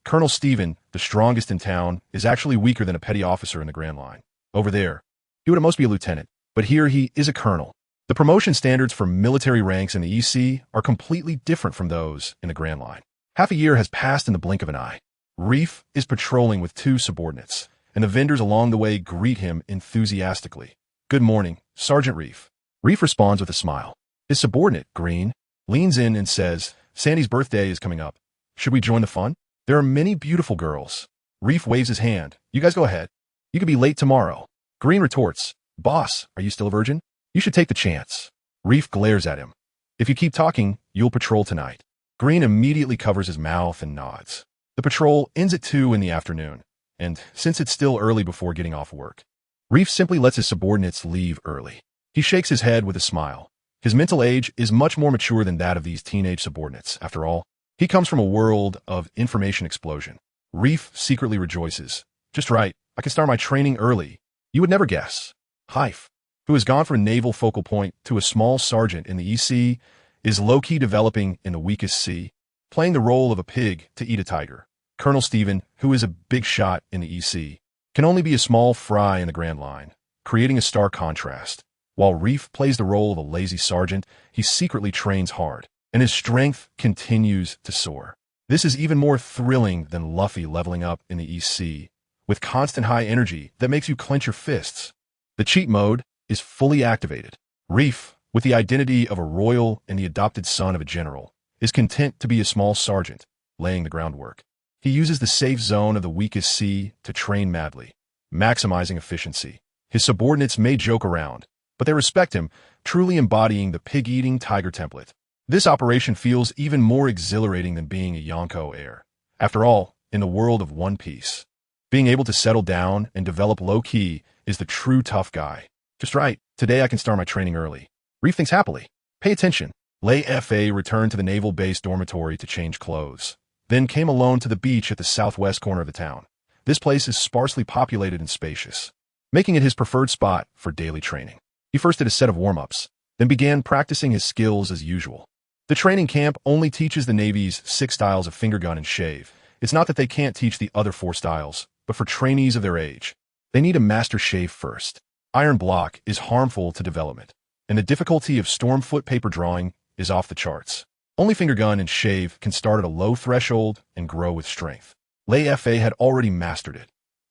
Colonel Steven, the strongest in town, is actually weaker than a petty officer in the Grand Line. Over there, he would at most be a lieutenant, but here he is a colonel. The promotion standards for military ranks in the East Sea are completely different from those in the Grand Line. Half a year has passed in the blink of an eye. Reef is patrolling with 2 subordinates, and the vendors along the way greet him enthusiastically. "Good morning, Sergeant Reef." Reef responds with a smile. His subordinate, Green, leans in and says, "Sandy's birthday is coming up. Should we join the fun? There are many beautiful girls." Reef waves his hand. "You guys go ahead. You could be late tomorrow." Green retorts, "Boss, are you still a virgin? You should take the chance." Reef glares at him. "If you keep talking, you'll patrol tonight." Green immediately covers his mouth and nods. The patrol ends at 2 in the afternoon, and since it's still early before getting off work, Reef simply lets his subordinates leave early. He shakes his head with a smile. His mental age is much more mature than that of these teenage subordinates. After all, he comes from a world of information explosion. Reef secretly rejoices. "Just right, I can start my training early." You would never guess. Heife, who has gone from a naval focal point to a small sergeant in the East Sea, is low-key developing in the weakest sea, playing the role of a pig to eat a tiger. Colonel Steven, who is a big shot in the East Sea, can only be a small fry in the Grand Line, creating a stark contrast. While Reef plays the role of a lazy sergeant, he secretly trains hard, and his strength continues to soar. This is even more thrilling than Luffy leveling up in the East Sea, with constant high energy that makes you clench your fists. The cheat mode is fully activated. Reef, with the identity of a royal and the adopted son of a general, is content to be a small sergeant, laying the groundwork. He uses the safe zone of the weakest sea to train madly, maximizing efficiency. His subordinates may joke around, but they respect him, truly embodying the pig-eating tiger template. This operation feels even more exhilarating than being a Yonko heir. After all, in the world of One Piece, being able to settle down and develop low-key is the true tough guy. "Just right, today I can start my training early." Reef thinks happily. Pay attention. Leifa returned to the naval base dormitory to change clothes, then came alone to the beach at the southwest corner of the town. This place is sparsely populated and spacious, making it his preferred spot for daily training. He first did a set of warm-ups, then began practicing his skills as usual. The training camp only teaches the Navy's 6 styles of finger gun and shave. It's not that they can't teach the other 4 styles, but for trainees of their age, they need a master shave first. Iron block is harmful to development. and the difficulty of Stormfoot paper drawing is off the charts. Only finger gun and shave can start at a low threshold and grow with strength. Leifa had already mastered it.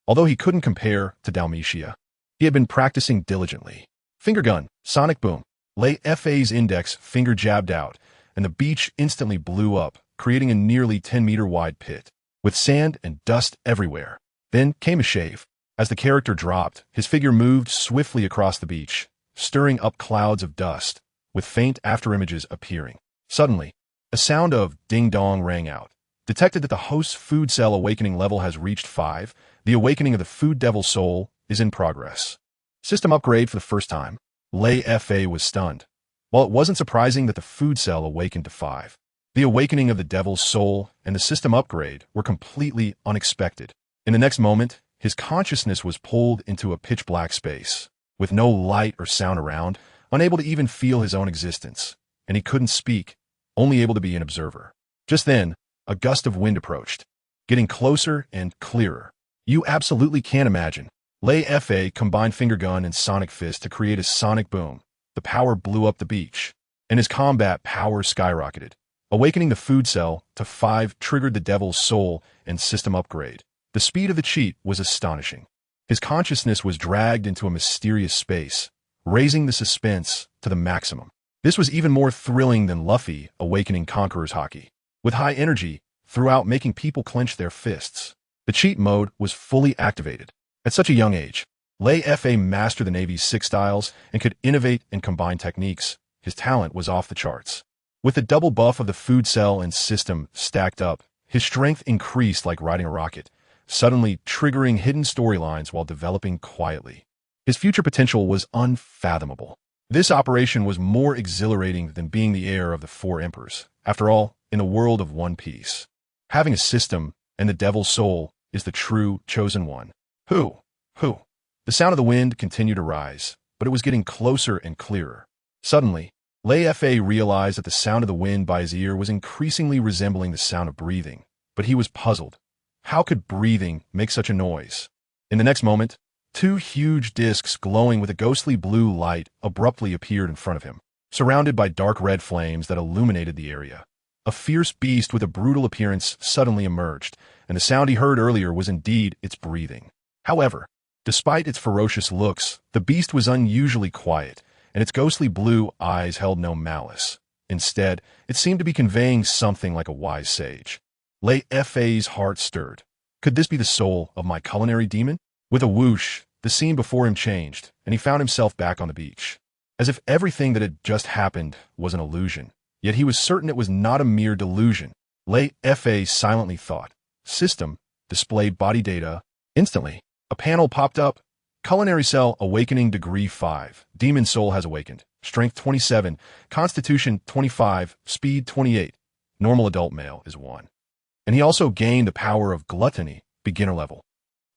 Although he couldn't compare to Dalmatia, he had been practicing diligently. Finger gun, sonic boom. Leifa's index finger jabbed out, and the beach instantly blew up, creating a nearly 10-meter wide pit, with sand and dust everywhere. Then came a shave. As the character dropped, his figure moved swiftly across the beach, stirring up clouds of dust, with faint afterimages appearing. Suddenly, a sound of ding-dong rang out. Detected that the host's food cell awakening level has reached 5, the awakening of the food devil soul is in progress. System upgrade for the first time. Leifa was stunned. While it wasn't surprising that the food cell awakened to 5, the awakening of the devil's soul and the system upgrade were completely unexpected. In the next moment, his consciousness was pulled into a pitch-black space, with no light or sound around, unable to even feel his own existence, and he couldn't speak, only able to be an observer. Just then, a gust of wind approached, getting closer and clearer. You absolutely can't imagine. Leifa combined finger gun and sonic fist to create a sonic boom. The power blew up the beach, and his combat power skyrocketed. Awakening the food cell to 5 triggered the devil's soul and system upgrade. The speed of the cheat was astonishing. His consciousness was dragged into a mysterious space, raising the suspense to the maximum. This was even more thrilling than Luffy awakening Conqueror's Haki, with high energy throughout making people clench their fists. The cheat mode was fully activated. At such a young age, Leifa mastered the Navy's 6 styles and could innovate and combine techniques. His talent was off the charts. With the double buff of the food cell and system stacked up, his strength increased like riding a rocket, suddenly triggering hidden storylines while developing quietly. His future potential was unfathomable. This operation was more exhilarating than being the heir of the 4 emperors. After all, in the world of One Piece, having a system and the devil's soul is the true chosen one. Who? The sound of the wind continued to rise, but it was getting closer and clearer. Suddenly, Leifa realized that the sound of the wind by his ear was increasingly resembling the sound of breathing, but he was puzzled. How could breathing make such a noise? In the next moment, 2 huge discs glowing with a ghostly blue light abruptly appeared in front of him, surrounded by dark red flames that illuminated the area. A fierce beast with a brutal appearance suddenly emerged, and the sound he heard earlier was indeed its breathing. However, despite its ferocious looks, the beast was unusually quiet, and its ghostly blue eyes held no malice. Instead, it seemed to be conveying something like a wise sage. Leifa's heart stirred. Could this be the soul of my culinary demon? With a whoosh, the scene before him changed, and he found himself back on the beach. As if everything that had just happened was an illusion, yet he was certain it was not a mere delusion. Leifa silently thought. System, display body data. Instantly, a panel popped up. Culinary cell awakening degree 5. Demon soul has awakened. Strength 27. Constitution 25. Speed 28. Normal adult male is 1. And he also gained the power of gluttony, beginner level.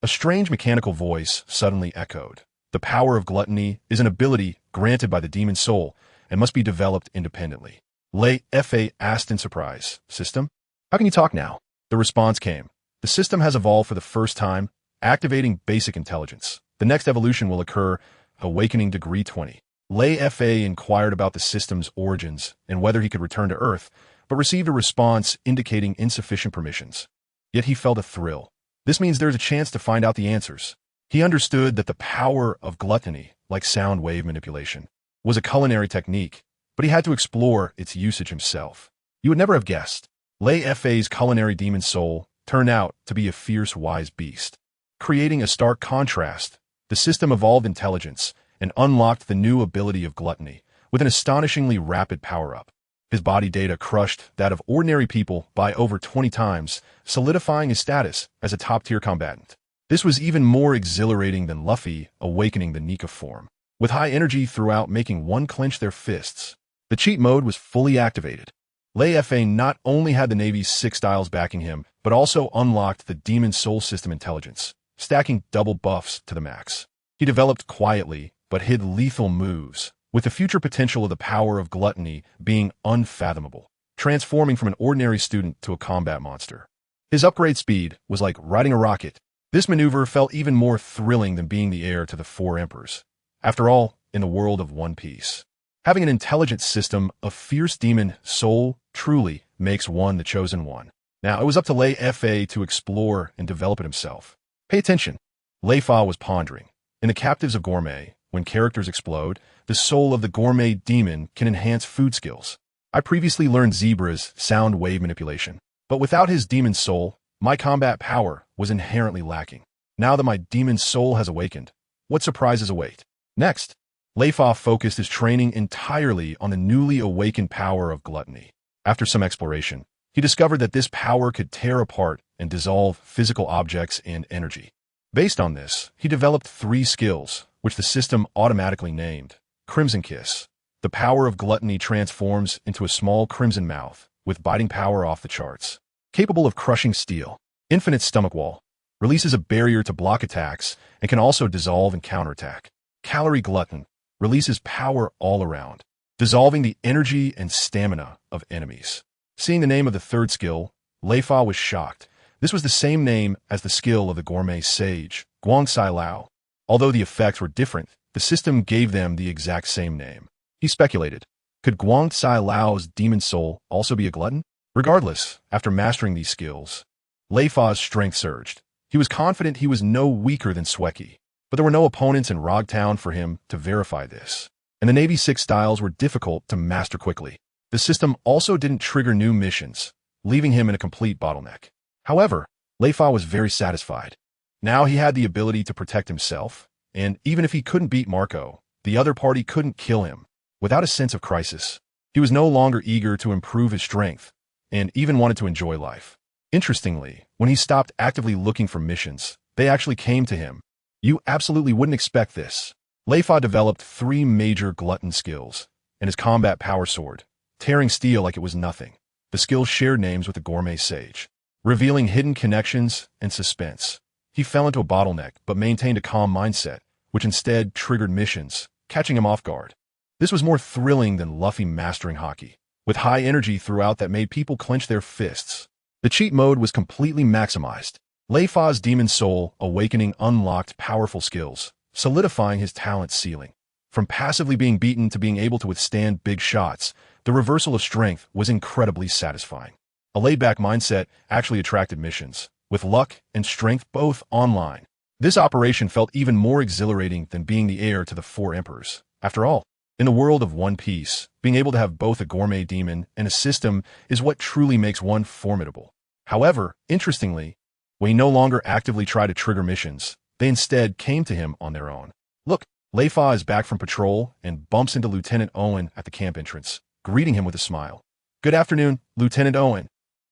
A strange mechanical voice suddenly echoed. The power of gluttony is an ability granted by the demon soul and must be developed independently. Leifa asked in surprise, System? How can you talk now? The response came. The system has evolved for the first time, activating basic intelligence. The next evolution will occur, awakening degree 20. Leifa inquired about the system's origins and whether he could return to Earth, but received a response indicating insufficient permissions. Yet he felt a thrill. This means there's a chance to find out the answers. He understood that the power of gluttony, like sound wave manipulation, was a culinary technique, but he had to explore its usage himself. You would never have guessed. Leifa's culinary demon soul turned out to be a fierce, wise beast. Creating a stark contrast, the system evolved intelligence and unlocked the new ability of gluttony with an astonishingly rapid power-up. His body data crushed that of ordinary people by over 20 times, solidifying his status as a top-tier combatant. This was even more exhilarating than Luffy awakening the Nika form, with high energy throughout making one clench their fists. The cheat mode was fully activated. Leifa not only had the Navy's 6 styles backing him, but also unlocked the Demon Soul System intelligence, stacking double buffs to the max. He developed quietly, but hid lethal moves, with the future potential of the power of gluttony being unfathomable, transforming from an ordinary student to a combat monster. His upgrade speed was like riding a rocket. This maneuver felt even more thrilling than being the heir to the 4 emperors. After all, in the world of One Piece, Having an intelligent system of fierce demon soul truly makes one the chosen one. Now, it was up to Leifa to explore and develop it himself. Pay attention. Leifa was pondering. In the Captives of Gourmet, when characters explode, the soul of the gourmet demon can enhance food skills. I previously learned Zebra's sound wave manipulation, but without his demon soul, my combat power was inherently lacking. Now that my demon soul has awakened, what surprises await? Next, Leifa focused his training entirely on the newly awakened power of gluttony. After some exploration, he discovered that this power could tear apart and dissolve physical objects and energy. Based on this, he developed 3 skills, which the system automatically named. Crimson Kiss. The power of gluttony transforms into a small crimson mouth, with biting power off the charts. Capable of crushing steel. Infinite Stomach Wall. Releases a barrier to block attacks and can also dissolve and counterattack. Calorie Glutton. Releases power all around, dissolving the energy and stamina of enemies. Seeing the name of the 3rd skill, Leifa was shocked. This was the same name as the skill of the gourmet sage, JoinsNaval. Although the effects were different, the system gave them the exact same name. He speculated, could JoinsNaval's demon soul also be a glutton? Regardless, after mastering these skills, Leifa's strength surged. He was confident he was no weaker than Sweki, but there were no opponents in Rogtown for him to verify this, and the Navy 6 styles were difficult to master quickly. The system also didn't trigger new missions, leaving him in a complete bottleneck. However, Leifa was very satisfied. Now he had the ability to protect himself, and even if he couldn't beat Marco, the other party couldn't kill him. Without a sense of crisis, he was no longer eager to improve his strength, and even wanted to enjoy life. Interestingly, when he stopped actively looking for missions, they actually came to him. You absolutely wouldn't expect this. Leifa developed 3 major glutton skills, and his combat power soared, tearing steel like it was nothing. The skills shared names with the gourmet sage, revealing hidden connections and suspense. He fell into a bottleneck but maintained a calm mindset, which instead triggered missions, catching him off guard. This was more thrilling than Luffy mastering hockey, with high energy throughout that made people clench their fists. The cheat mode was completely maximized. Leifa's demon soul awakening unlocked powerful skills, solidifying his talent ceiling. From passively being beaten to being able to withstand big shots, the reversal of strength was incredibly satisfying. A laid-back mindset actually attracted missions, with luck and strength both online. This operation felt even more exhilarating than being the heir to the 4 emperors. After all, in the world of One Piece, being able to have both a gourmet demon and a system is what truly makes one formidable. However, interestingly, when he no longer actively tried to trigger missions, they instead came to him on their own. Look, Leifa is back from patrol and bumps into Lieutenant Owen at the camp entrance, greeting him with a smile. Good afternoon, Lieutenant Owen.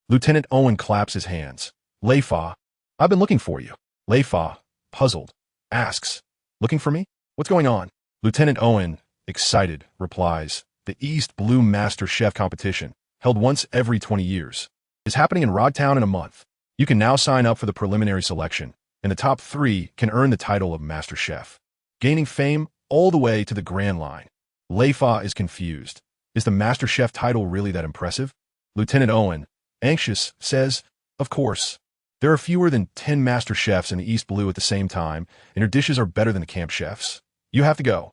Lieutenant Owen claps his hands. Leifa, I've been looking for you. Leifa, puzzled, asks, looking for me? What's going on? Lieutenant Owen, excited, replies, the East Blue Master Chef competition, held once every 20 years, is happening in Rogtown in a month. You can now sign up for the preliminary selection, and the top 3 can earn the title of Master Chef, gaining fame all the way to the Grand Line. Leifa is confused. Is the Master Chef title really that impressive? Lieutenant Owen, anxious, says, of course. There are fewer than 10 Master Chefs in the East Blue at the same time, and your dishes are better than the camp chefs. You have to go.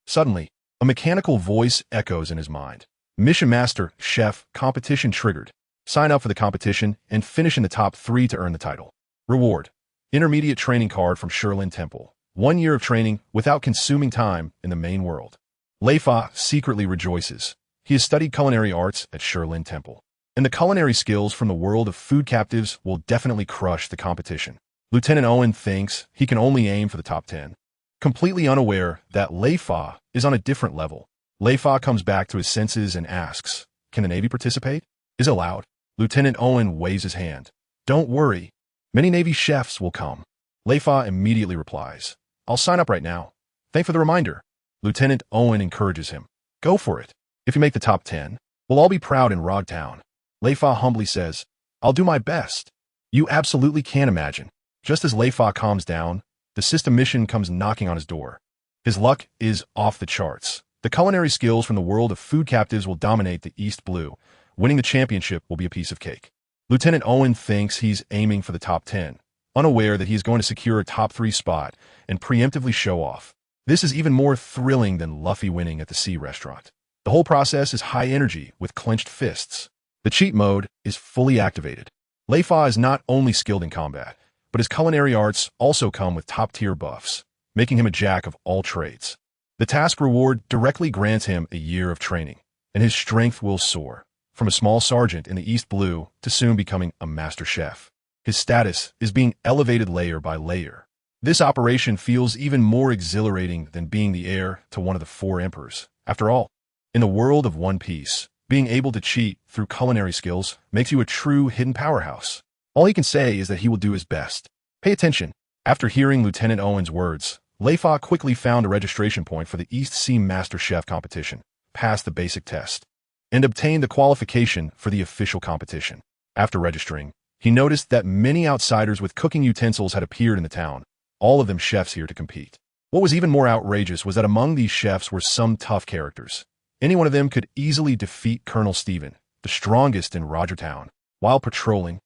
Suddenly, a mechanical voice echoes in his mind. Mission Master Chef competition triggered. Sign up for the competition and finish in the top 3 to earn the title. Reward. Intermediate training card from Shirlin Temple. 1 year of training without consuming time in the main world. Leifa secretly rejoices. He has studied culinary arts at Shirlin Temple, and the culinary skills from the world of food captives will definitely crush the competition. Lieutenant Owen thinks he can only aim for the top 10, completely unaware that Leifa is on a different level. Leifa comes back to his senses and asks, can the Navy participate? Is it allowed? Lieutenant Owen waves his hand. Don't worry. Many Navy chefs will come. Leifa immediately replies, I'll sign up right now. Thanks for the reminder. Lieutenant Owen encourages him. Go for it. If you make the top 10, we'll all be proud in Rogtown. Leifa humbly says, I'll do my best. You absolutely can't imagine. Just as Leifa calms down, the system mission comes knocking on his door. His luck is off the charts. The culinary skills from the world of food captives will dominate the East Blue. Winning the championship will be a piece of cake. Lieutenant Owen thinks he's aiming for the top 10, unaware that he's going to secure a top 3 spot and preemptively show off. This is even more thrilling than Luffy winning at the sea restaurant. The whole process is high energy with clenched fists. The cheat mode is fully activated. Leifa is not only skilled in combat, but his culinary arts also come with top-tier buffs, making him a jack of all trades. The task reward directly grants him a year of training, and his strength will soar, from a small sergeant in the East Blue to soon becoming a master chef. His status is being elevated layer by layer. This operation feels even more exhilarating than being the heir to one of the four emperors. After all, in the world of One Piece, being able to cheat through culinary skills makes you a true hidden powerhouse. All he can say is that he will do his best. Pay attention. After hearing Lieutenant Owen's words, Leifa quickly found a registration point for the East Sea Master Chef competition, passed the basic test, and obtained the qualification for the official competition. After registering, he noticed that many outsiders with cooking utensils had appeared in the town, all of them chefs here to compete. What was even more outrageous was that among these chefs were some tough characters. Any one of them could easily defeat Colonel Stephen, the strongest in Rogertown. While patrolling,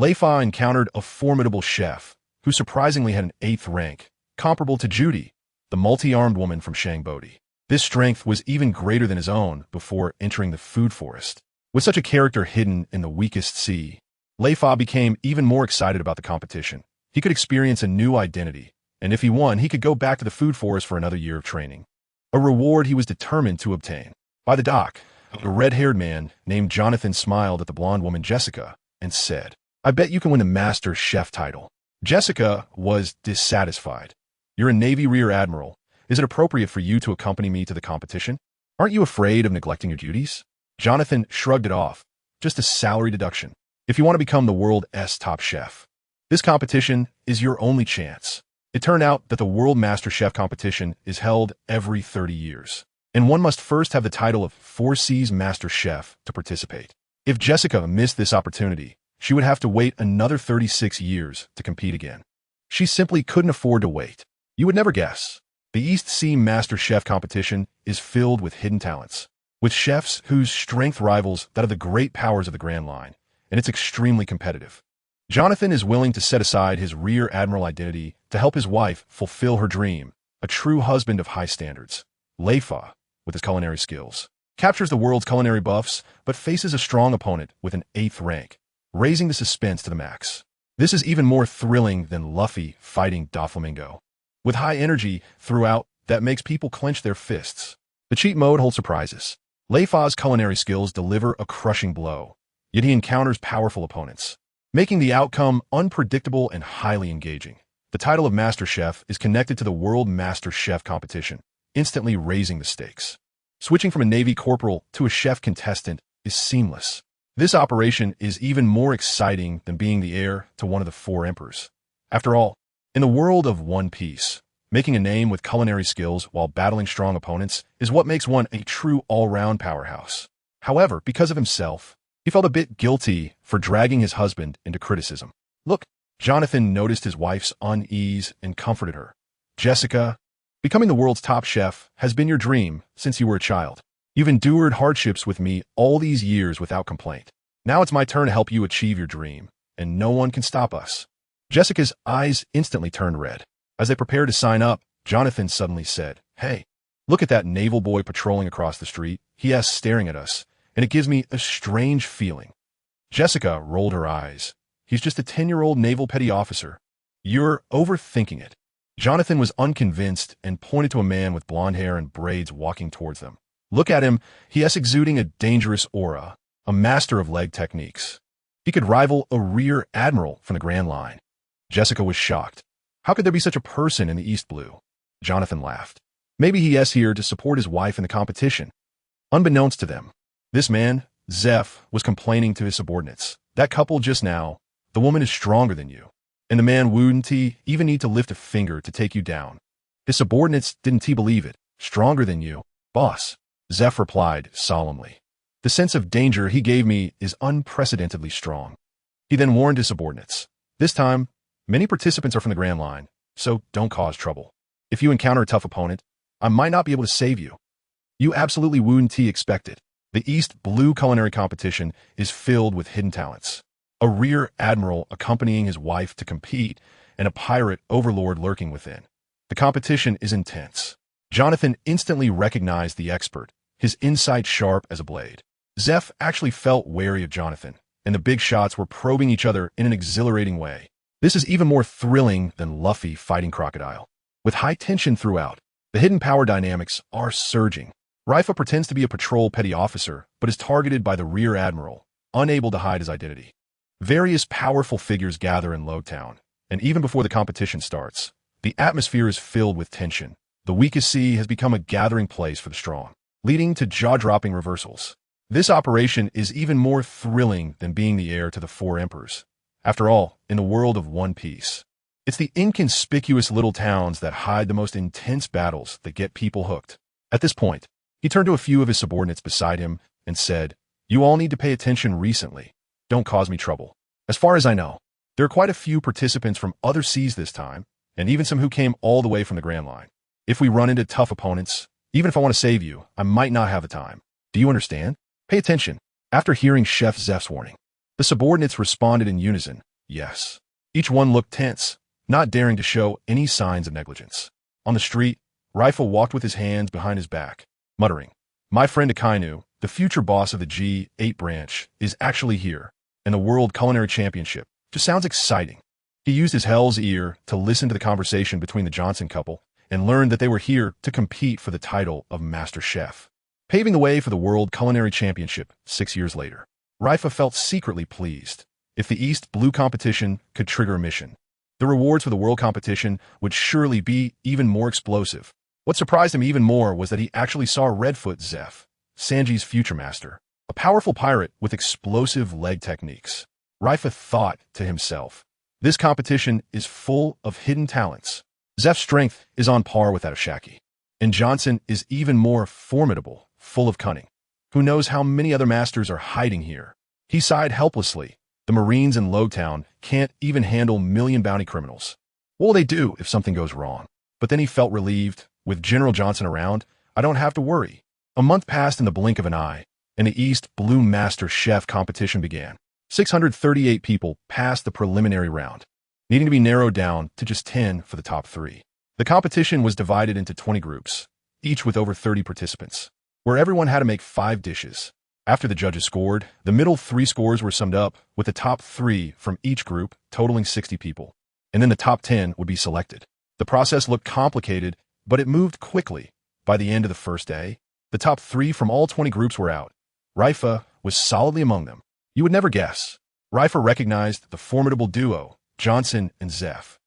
Leifa encountered a formidable chef who surprisingly had an 8th rank, comparable to Judy, the multi-armed woman from Shangbodi. This strength was even greater than his own before entering the food forest. With such a character hidden in the weakest sea, Leifa became even more excited about the competition. He could experience a new identity, and if he won, he could go back to the food forest for another year of training. A reward he was determined to obtain. By the dock, a red-haired man named Jonathan smiled at the blonde woman Jessica and said, "I bet you can win the Master Chef title." Jessica was dissatisfied. "You're a Navy Rear Admiral. Is it appropriate for you to accompany me to the competition? Aren't you afraid of neglecting your duties?" Jonathan shrugged it off. "Just a salary deduction. If you want to become the world's top chef, this competition is your only chance." It turned out that the World Master Chef competition is held every 30 years, and one must first have the title of 4 Seas Master Chef to participate. If Jessica missed this opportunity, she would have to wait another 36 years to compete again. She simply couldn't afford to wait. You would never guess. The East Sea Master Chef competition is filled with hidden talents, with chefs whose strength rivals that of the great powers of the Grand Line, and it's extremely competitive. Jonathan is willing to set aside his Rear Admiral identity to help his wife fulfill her dream, a true husband of high standards. Leifa, with his culinary skills, captures the world's culinary buffs, but faces a strong opponent with an 8th rank, raising the suspense to the max. This is even more thrilling than Luffy fighting Doflamingo. With high energy throughout that makes people clench their fists. The cheat mode holds surprises. Leifa's culinary skills deliver a crushing blow, yet he encounters powerful opponents, making the outcome unpredictable and highly engaging. The title of Master Chef is connected to the World Master Chef competition, instantly raising the stakes. Switching from a Navy corporal to a chef contestant is seamless. This operation is even more exciting than being the heir to one of the 4 emperors. After all, in the world of One Piece, making a name with culinary skills while battling strong opponents is what makes one a true all-round powerhouse. However, because of himself, he felt a bit guilty for dragging his husband into criticism. "Look," Jonathan noticed his wife's unease and comforted her. "Jessica, becoming the world's top chef has been your dream since you were a child. You've endured hardships with me all these years without complaint. Now it's my turn to help you achieve your dream, and no one can stop us." Jessica's eyes instantly turned red. As they prepared to sign up, Jonathan suddenly said, "Hey, look at that naval boy patrolling across the street. He is staring at us, and it gives me a strange feeling." Jessica rolled her eyes. "He's just a 10-year-old naval petty officer. You're overthinking it." Jonathan was unconvinced and pointed to a man with blonde hair and braids walking towards them. "Look at him. He is exuding a dangerous aura, a master of leg techniques. He could rival a Rear Admiral from the Grand Line." Jessica was shocked. How could there be such a person in the East Blue? Jonathan laughed. "Maybe he is here to support his wife in the competition." Unbeknownst to them, this man, Zeph, was complaining to his subordinates. "That couple just now, the woman is stronger than you, and the man wouldn't even need to lift a finger to take you down." His subordinates didn't believe it. "Stronger than you, boss," Zeph replied solemnly. "The sense of danger he gave me is unprecedentedly strong." He then warned his subordinates. "This time, many participants are from the Grand Line, so don't cause trouble. If you encounter a tough opponent, I might not be able to save you. You absolutely wouldn't expect it." The East Blue culinary competition is filled with hidden talents. A Rear Admiral accompanying his wife to compete, and a pirate overlord lurking within. The competition is intense. Jonathan instantly recognized the expert, his insight sharp as a blade. Zeph actually felt wary of Jonathan, and the big shots were probing each other in an exhilarating way. This is even more thrilling than Luffy fighting Crocodile. With high tension throughout, the hidden power dynamics are surging. Leifa pretends to be a patrol petty officer, but is targeted by the rear admiral, unable to hide his identity. Various powerful figures gather in Lowtown, and even before the competition starts, the atmosphere is filled with tension. The weakest sea has become a gathering place for the strong, leading to jaw-dropping reversals. This operation is even more thrilling than being the heir to the four emperors. After all, in the world of One Piece, it's the inconspicuous little towns that hide the most intense battles that get people hooked. At this point, he turned to a few of his subordinates beside him and said, "You all need to pay attention recently. Don't cause me trouble. As far as I know, there are quite a few participants from other seas this time, and even some who came all the way from the Grand Line. If we run into tough opponents, even if I want to save you, I might not have the time. Do you understand? Pay attention." After hearing Chef Zeph's warning, the subordinates responded in unison, yes. Each one looked tense, not daring to show any signs of negligence. On the street, Leifa walked with his hands behind his back, muttering, "My friend Akainu, the future boss of the G8 branch, is actually here, and the World Culinary Championship just sounds exciting." He used his hell's ear to listen to the conversation between the Johnson couple and learned that they were here to compete for the title of Master Chef, paving the way for the World Culinary Championship 6 years later. Leifa felt secretly pleased. If the East Blue competition could trigger a mission, the rewards for the world competition would surely be even more explosive. What surprised him even more was that he actually saw Redfoot Zeph, Sanji's future master, a powerful pirate with explosive leg techniques. Leifa thought to himself, this competition is full of hidden talents. Zeph's strength is on par with that of Shaki, and Johnson is even more formidable, full of cunning. Who knows how many other masters are hiding here? He sighed helplessly. The Marines in Lowtown can't even handle million bounty criminals. What will they do if something goes wrong? But then he felt relieved. With General Johnson around, I don't have to worry. A month passed in the blink of an eye, and the East Blue Master Chef competition began. 638 people passed the preliminary round, needing to be narrowed down to just 10 for the top 3. The competition was divided into 20 groups, each with over 30 participants, where everyone had to make 5 dishes. After the judges scored, the middle 3 scores were summed up, with the top 3 from each group totaling 60 people, and then the top 10 would be selected. The process looked complicated, but it moved quickly. By the end of the first day, the top 3 from all 20 groups were out. Leifa was solidly among them. You would never guess. Leifa recognized the formidable duo, Johnson and Zeph,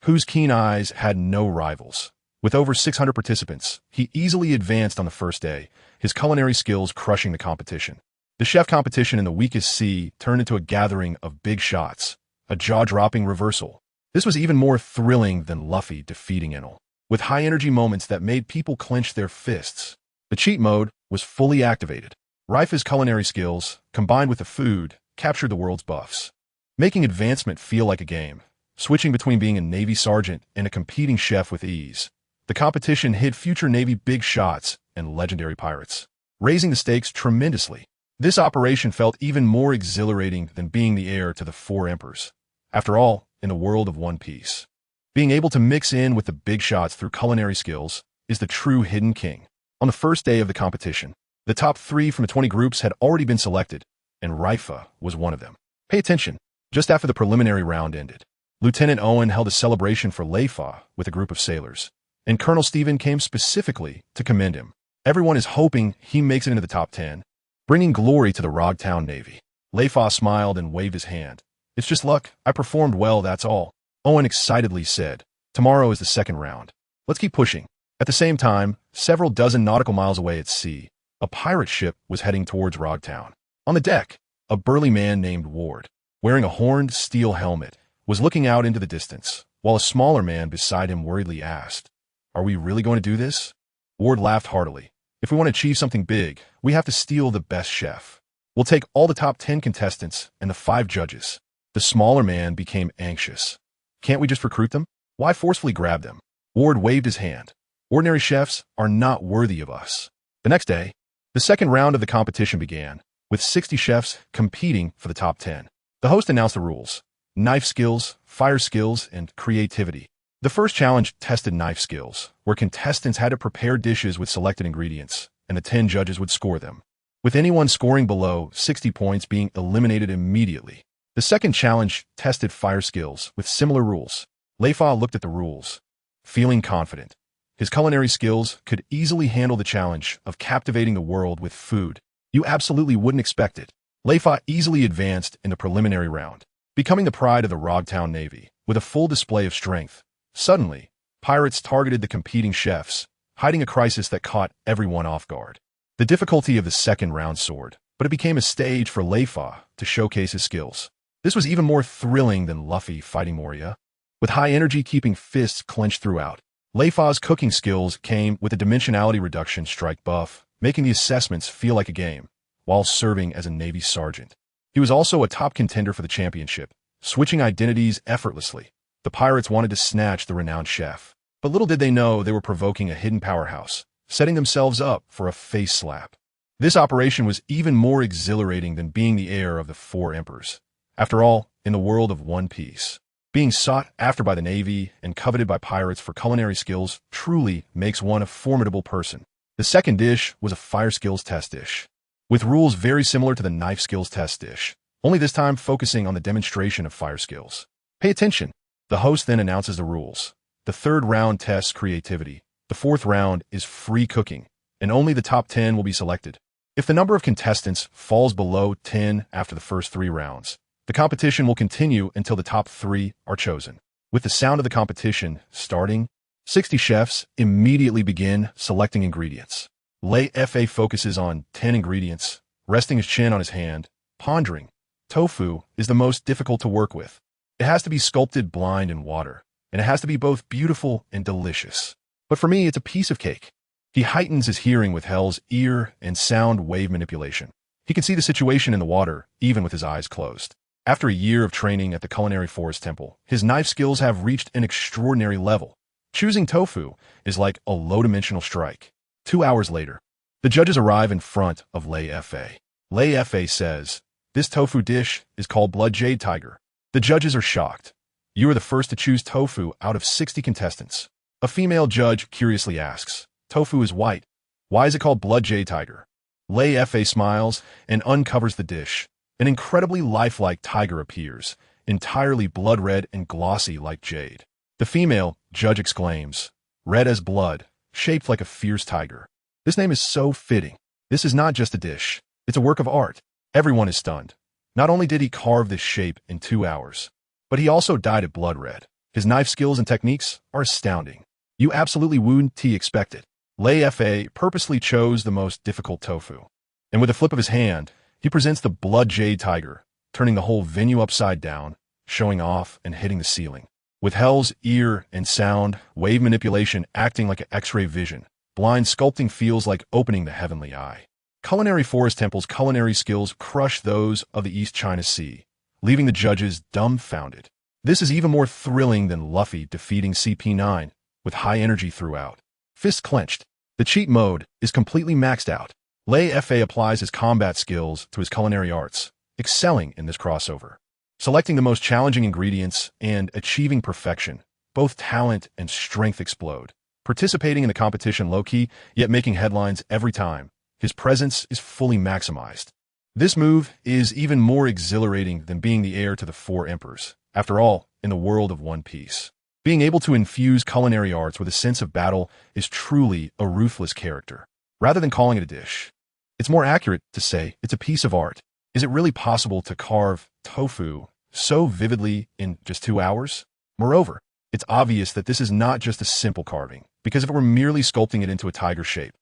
whose keen eyes had no rivals. With over 600 participants, he easily advanced on the first day, his culinary skills crushing the competition. The chef competition in the weakest sea turned into a gathering of big shots, a jaw-dropping reversal. This was even more thrilling than Luffy defeating Enel, with high-energy moments that made people clench their fists. The cheat mode was fully activated. Leifa's culinary skills, combined with the food, captured the world's buffs, making advancement feel like a game, switching between being a Navy sergeant and a competing chef with ease. The competition hid future Navy big shots and legendary pirates, raising the stakes tremendously. This operation felt even more exhilarating than being the heir to the 4 emperors. After all, in the world of One Piece, being able to mix in with the big shots through culinary skills is the true hidden king. On the first day of the competition, the top 3 from the 20 groups had already been selected, and Leifa was one of them. Pay attention. Just after the preliminary round ended, Lieutenant Owen held a celebration for Leifa with a group of sailors, and Colonel Stephen came specifically to commend him. Everyone is hoping he makes it into the top 10, bringing glory to the Rogtown Navy. Leifa smiled and waved his hand. "It's just luck. I performed well, that's all." Owen excitedly said, "Tomorrow is the second round. Let's keep pushing." At the same time, several dozen nautical miles away at sea, a pirate ship was heading towards Rogtown. On the deck, a burly man named Ward, wearing a horned steel helmet, was looking out into the distance, while a smaller man beside him worriedly asked, "Are we really going to do this?" Ward laughed heartily. "If we want to achieve something big, we have to steal the best chef. We'll take all the top 10 contestants and the 5 judges." The smaller man became anxious. "Can't we just recruit them? Why forcefully grab them?" Ward waved his hand. "Ordinary chefs are not worthy of us." The next day, the second round of the competition began, with 60 chefs competing for the top 10. The host announced the rules: knife skills, fire skills, and creativity. The first challenge tested knife skills, where contestants had to prepare dishes with selected ingredients, and the 10 judges would score them, with anyone scoring below 60 points being eliminated immediately. The second challenge tested fire skills with similar rules. Leifa looked at the rules, feeling confident. His culinary skills could easily handle the challenge of captivating the world with food. You absolutely wouldn't expect it. Leifa easily advanced in the preliminary round, becoming the pride of the Rogtown Navy, with a full display of strength. Suddenly, pirates targeted the competing chefs, hiding a crisis that caught everyone off guard. The difficulty of the second round soared, but it became a stage for Leifa to showcase his skills. This was even more thrilling than Luffy fighting Moria, with high energy keeping fists clenched throughout. Leifa's cooking skills came with a dimensionality reduction strike buff, making the assessments feel like a game, while serving as a Navy sergeant. He was also a top contender for the championship, switching identities effortlessly. The pirates wanted to snatch the renowned chef, but little did they know they were provoking a hidden powerhouse, setting themselves up for a face slap. This operation was even more exhilarating than being the heir of the 4 emperors. After all, in the world of One Piece, being sought after by the Navy and coveted by pirates for culinary skills truly makes one a formidable person. The second dish was a fire skills test dish, with rules very similar to the knife skills test dish, only this time focusing on the demonstration of fire skills. Pay attention. The host then announces the rules. The third round tests creativity. The fourth round is free cooking, and only the top 10 will be selected. If the number of contestants falls below 10 after the first 3 rounds, the competition will continue until the top 3 are chosen. With the sound of the competition starting, 60 chefs immediately begin selecting ingredients. Leifa focuses on 10 ingredients, resting his chin on his hand, pondering. Tofu is the most difficult to work with. It has to be sculpted blind in water, and it has to be both beautiful and delicious. But for me, it's a piece of cake. He heightens his hearing with Hell's ear and sound wave manipulation. He can see the situation in the water, even with his eyes closed. After a year of training at the Culinary Forest Temple, his knife skills have reached an extraordinary level. Choosing tofu is like a low-dimensional strike. 2 hours later, the judges arrive in front of Leifa. Leifa says, "This tofu dish is called Blood Jade Tiger." The judges are shocked. You are the first to choose tofu out of 60 contestants. A female judge curiously asks, "Tofu is white. Why is it called Blood Jade Tiger?" Leifa smiles and uncovers the dish. An incredibly lifelike tiger appears, entirely blood red and glossy like jade. The female judge exclaims, "Red as blood, shaped like a fierce tiger." This name is so fitting. This is not just a dish. It's a work of art. Everyone is stunned. Not only did he carve this shape in 2 hours, but he also dyed it blood red. His knife skills and techniques are astounding. You absolutely wouldn't expect it. Leifa purposely chose the most difficult tofu, and with a flip of his hand, he presents the Blood Jade Tiger, turning the whole venue upside down, showing off and hitting the ceiling. With Hell's ear and sound, wave manipulation acting like an X-ray vision, blind sculpting feels like opening the heavenly eye. Culinary Forest Temple's culinary skills crush those of the East China Sea, leaving the judges dumbfounded. This is even more thrilling than Luffy defeating CP9, with high energy throughout. Fists clenched. The cheat mode is completely maxed out. Leifa applies his combat skills to his culinary arts, excelling in this crossover. Selecting the most challenging ingredients and achieving perfection, both talent and strength explode. Participating in the competition low-key, yet making headlines every time. His presence is fully maximized. This move is even more exhilarating than being the heir to the 4 emperors. After all, in the world of One Piece, being able to infuse culinary arts with a sense of battle is truly a ruthless character. Rather than calling it a dish, it's more accurate to say it's a piece of art. Is it really possible to carve tofu so vividly in just 2 hours? Moreover, it's obvious that this is not just a simple carving, because if it were merely sculpting it into a tiger shape,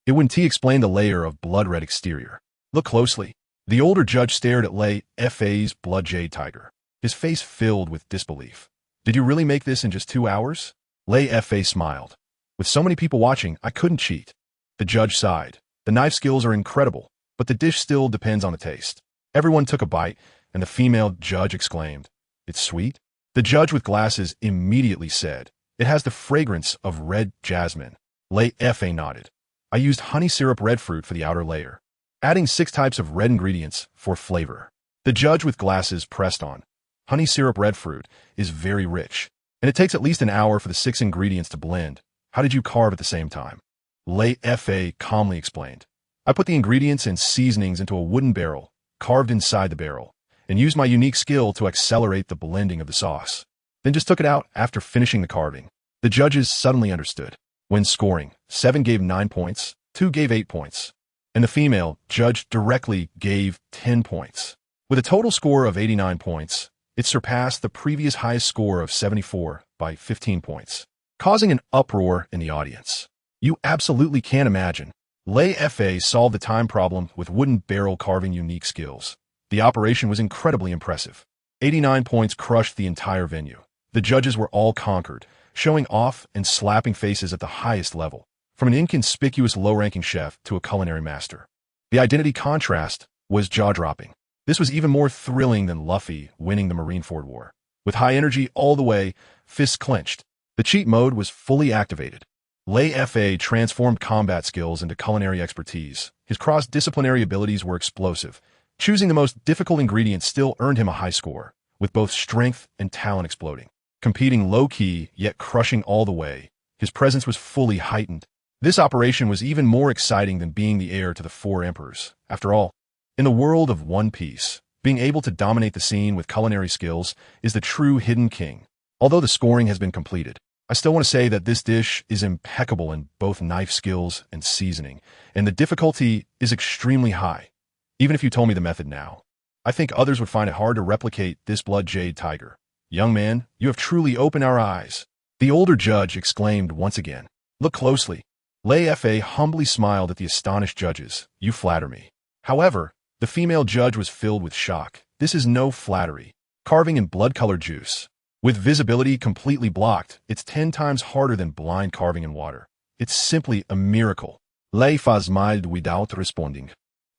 it wouldn't explain the layer of blood-red exterior. Look closely. The older judge stared at Leifa's Blood Jade Tiger, his face filled with disbelief. "Did you really make this in just 2 hours?" Leifa smiled. "With so many people watching, I couldn't cheat." The judge sighed. The knife skills are incredible, but the dish still depends on the taste. Everyone took a bite, and the female judge exclaimed, "It's sweet?" The judge with glasses immediately said, "It has the fragrance of red jasmine." Leifa nodded. "I used honey syrup red fruit for the outer layer, adding 6 types of red ingredients for flavor." The judge with glasses pressed on. "Honey syrup red fruit is very rich, and it takes at least an hour for the 6 ingredients to blend. How did you carve at the same time?" Leifa calmly explained. I put the ingredients and seasonings into a wooden barrel, carved inside the barrel, and used my unique skill to accelerate the blending of the sauce. Then just took it out after finishing the carving. The judges suddenly understood. When scoring, 7 gave 9 points, 2 gave 8 points, and the female judge directly gave 10 points. With a total score of 89 points, it surpassed the previous highest score of 74 by 15 points, causing an uproar in the audience. You absolutely can't imagine. Leifa solved the time problem with wooden barrel carving unique skills. The operation was incredibly impressive. 89 points crushed the entire venue. The judges were all conquered, showing off and slapping faces at the highest level, from an inconspicuous low-ranking chef to a culinary master. The identity contrast was jaw-dropping. This was even more thrilling than Luffy winning the Marineford War. With high energy all the way, fists clenched, the cheat mode was fully activated. Leifa transformed combat skills into culinary expertise. His cross-disciplinary abilities were explosive. Choosing the most difficult ingredient still earned him a high score, with both strength and talent exploding. Competing low-key, yet crushing all the way, his presence was fully heightened. This operation was even more exciting than being the heir to the 4 emperors. After all, in the world of One Piece, being able to dominate the scene with culinary skills is the true hidden king. Although the scoring has been completed, I still want to say that this dish is impeccable in both knife skills and seasoning, and the difficulty is extremely high. Even if you told me the method now, I think others would find it hard to replicate this blood jade tiger. Young man, you have truly opened our eyes. The older judge exclaimed once again. Look closely. Leifa humbly smiled at the astonished judges. You flatter me. However, the female judge was filled with shock. This is no flattery. Carving in blood-colored juice. With visibility completely blocked, it's 10 times harder than blind carving in water. It's simply a miracle. Leifa smiled without responding.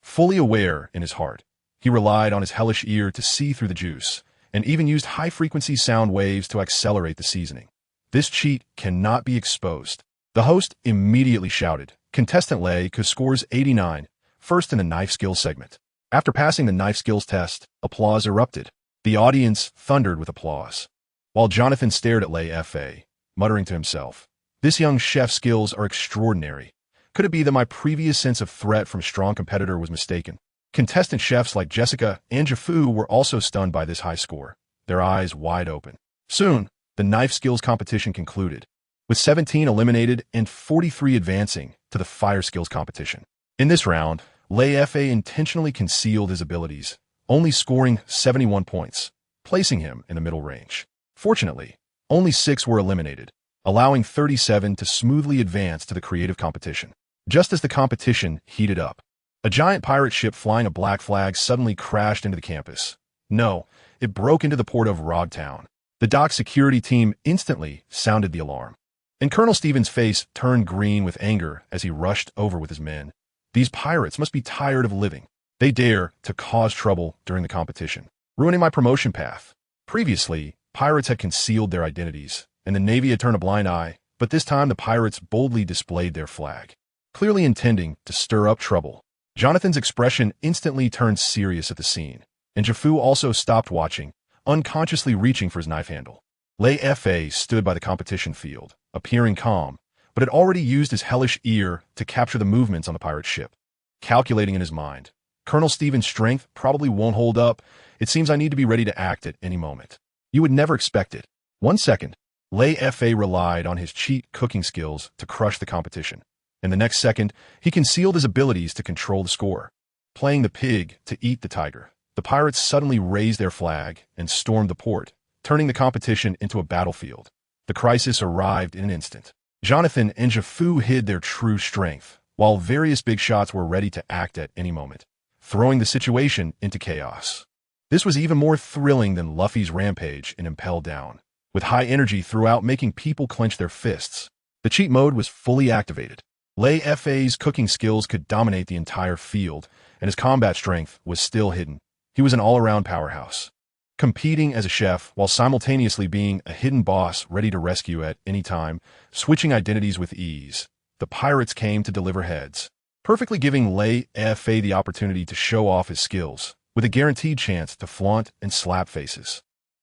Fully aware in his heart, he relied on his hellish ear to see through the juice, and even used high-frequency sound waves to accelerate the seasoning. This cheat cannot be exposed. The host immediately shouted, Contestant Leifa scores 89, first in the knife skills segment. After passing the knife skills test, applause erupted. The audience thundered with applause. While Jonathan stared at Leifa, muttering to himself, this young chef's skills are extraordinary. Could it be that my previous sense of threat from a strong competitor was mistaken? Contestant chefs like Jessica and Jafu were also stunned by this high score, their eyes wide open. Soon, the knife skills competition concluded, with 17 eliminated and 43 advancing to the fire skills competition. In this round, Leifa intentionally concealed his abilities, only scoring 71 points, placing him in the middle range. Fortunately, only 6 were eliminated, allowing 37 to smoothly advance to the creative competition. Just as the competition heated up, a giant pirate ship flying a black flag suddenly crashed into the campus. No, it broke into the port of Rogtown. The dock security team instantly sounded the alarm, and Colonel Stevens' face turned green with anger as he rushed over with his men. These pirates must be tired of living. They dare to cause trouble during the competition, ruining my promotion path. Previously, pirates had concealed their identities, and the Navy had turned a blind eye, but this time the pirates boldly displayed their flag, clearly intending to stir up trouble. Jonathan's expression instantly turned serious at the scene, and Jafu also stopped watching, unconsciously reaching for his knife handle. Leifa stood by the competition field, appearing calm, but had already used his hellish ear to capture the movements on the pirate ship. Calculating in his mind, Colonel Stevens' strength probably won't hold up. It seems I need to be ready to act at any moment. You would never expect it. 1 second, Leifa relied on his cheat cooking skills to crush the competition. In the next second, he concealed his abilities to control the score. Playing the pig to eat the tiger, the pirates suddenly raised their flag and stormed the port, turning the competition into a battlefield. The crisis arrived in an instant. Jonathan and Jafu hid their true strength, while various big shots were ready to act at any moment, throwing the situation into chaos. This was even more thrilling than Luffy's rampage in Impel Down, with high energy throughout making people clench their fists. The cheat mode was fully activated. Leifa's cooking skills could dominate the entire field, and his combat strength was still hidden. He was an all-around powerhouse, competing as a chef while simultaneously being a hidden boss ready to rescue at any time, switching identities with ease. The pirates came to deliver heads, perfectly giving Leifa the opportunity to show off his skills, with a guaranteed chance to flaunt and slap faces.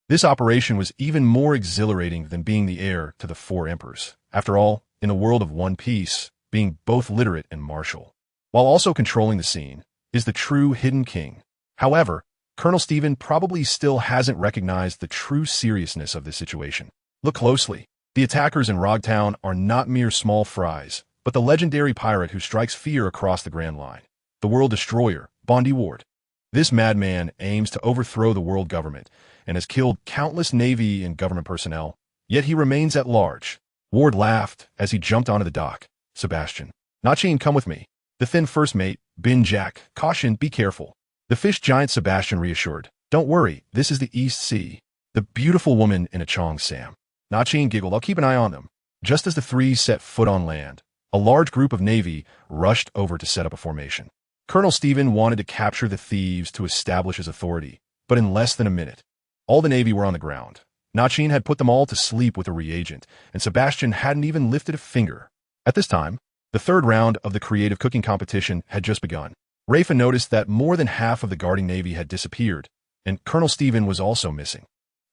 This operation was even more exhilarating than being the heir to the 4 emperors. After all, in the world of One Piece, being both literate and martial. While also controlling the scene, is the true hidden king. However, Colonel Stephen probably still hasn't recognized the true seriousness of this situation. Look closely. The attackers in Rogtown are not mere small fries, but the legendary pirate who strikes fear across the Grand Line. The World Destroyer, Bondi Ward. This madman aims to overthrow the world government and has killed countless Navy and government personnel, yet he remains at large. Ward laughed as he jumped onto the dock. Sebastian. Nachin, come with me. The thin first mate, Bin Jack, cautioned, be careful. The fish giant Sebastian reassured. Don't worry, this is the East Sea. The beautiful woman in a Chong Sam. Nachin giggled, I'll keep an eye on them. Just as the three set foot on land, a large group of Navy rushed over to set up a formation. Colonel Stephen wanted to capture the thieves to establish his authority, but in less than a minute, all the Navy were on the ground. Nachin had put them all to sleep with a reagent, and Sebastian hadn't even lifted a finger. At this time, the third round of the creative cooking competition had just begun. Leifa noticed that more than half of the guarding Navy had disappeared, and Colonel Stephen was also missing.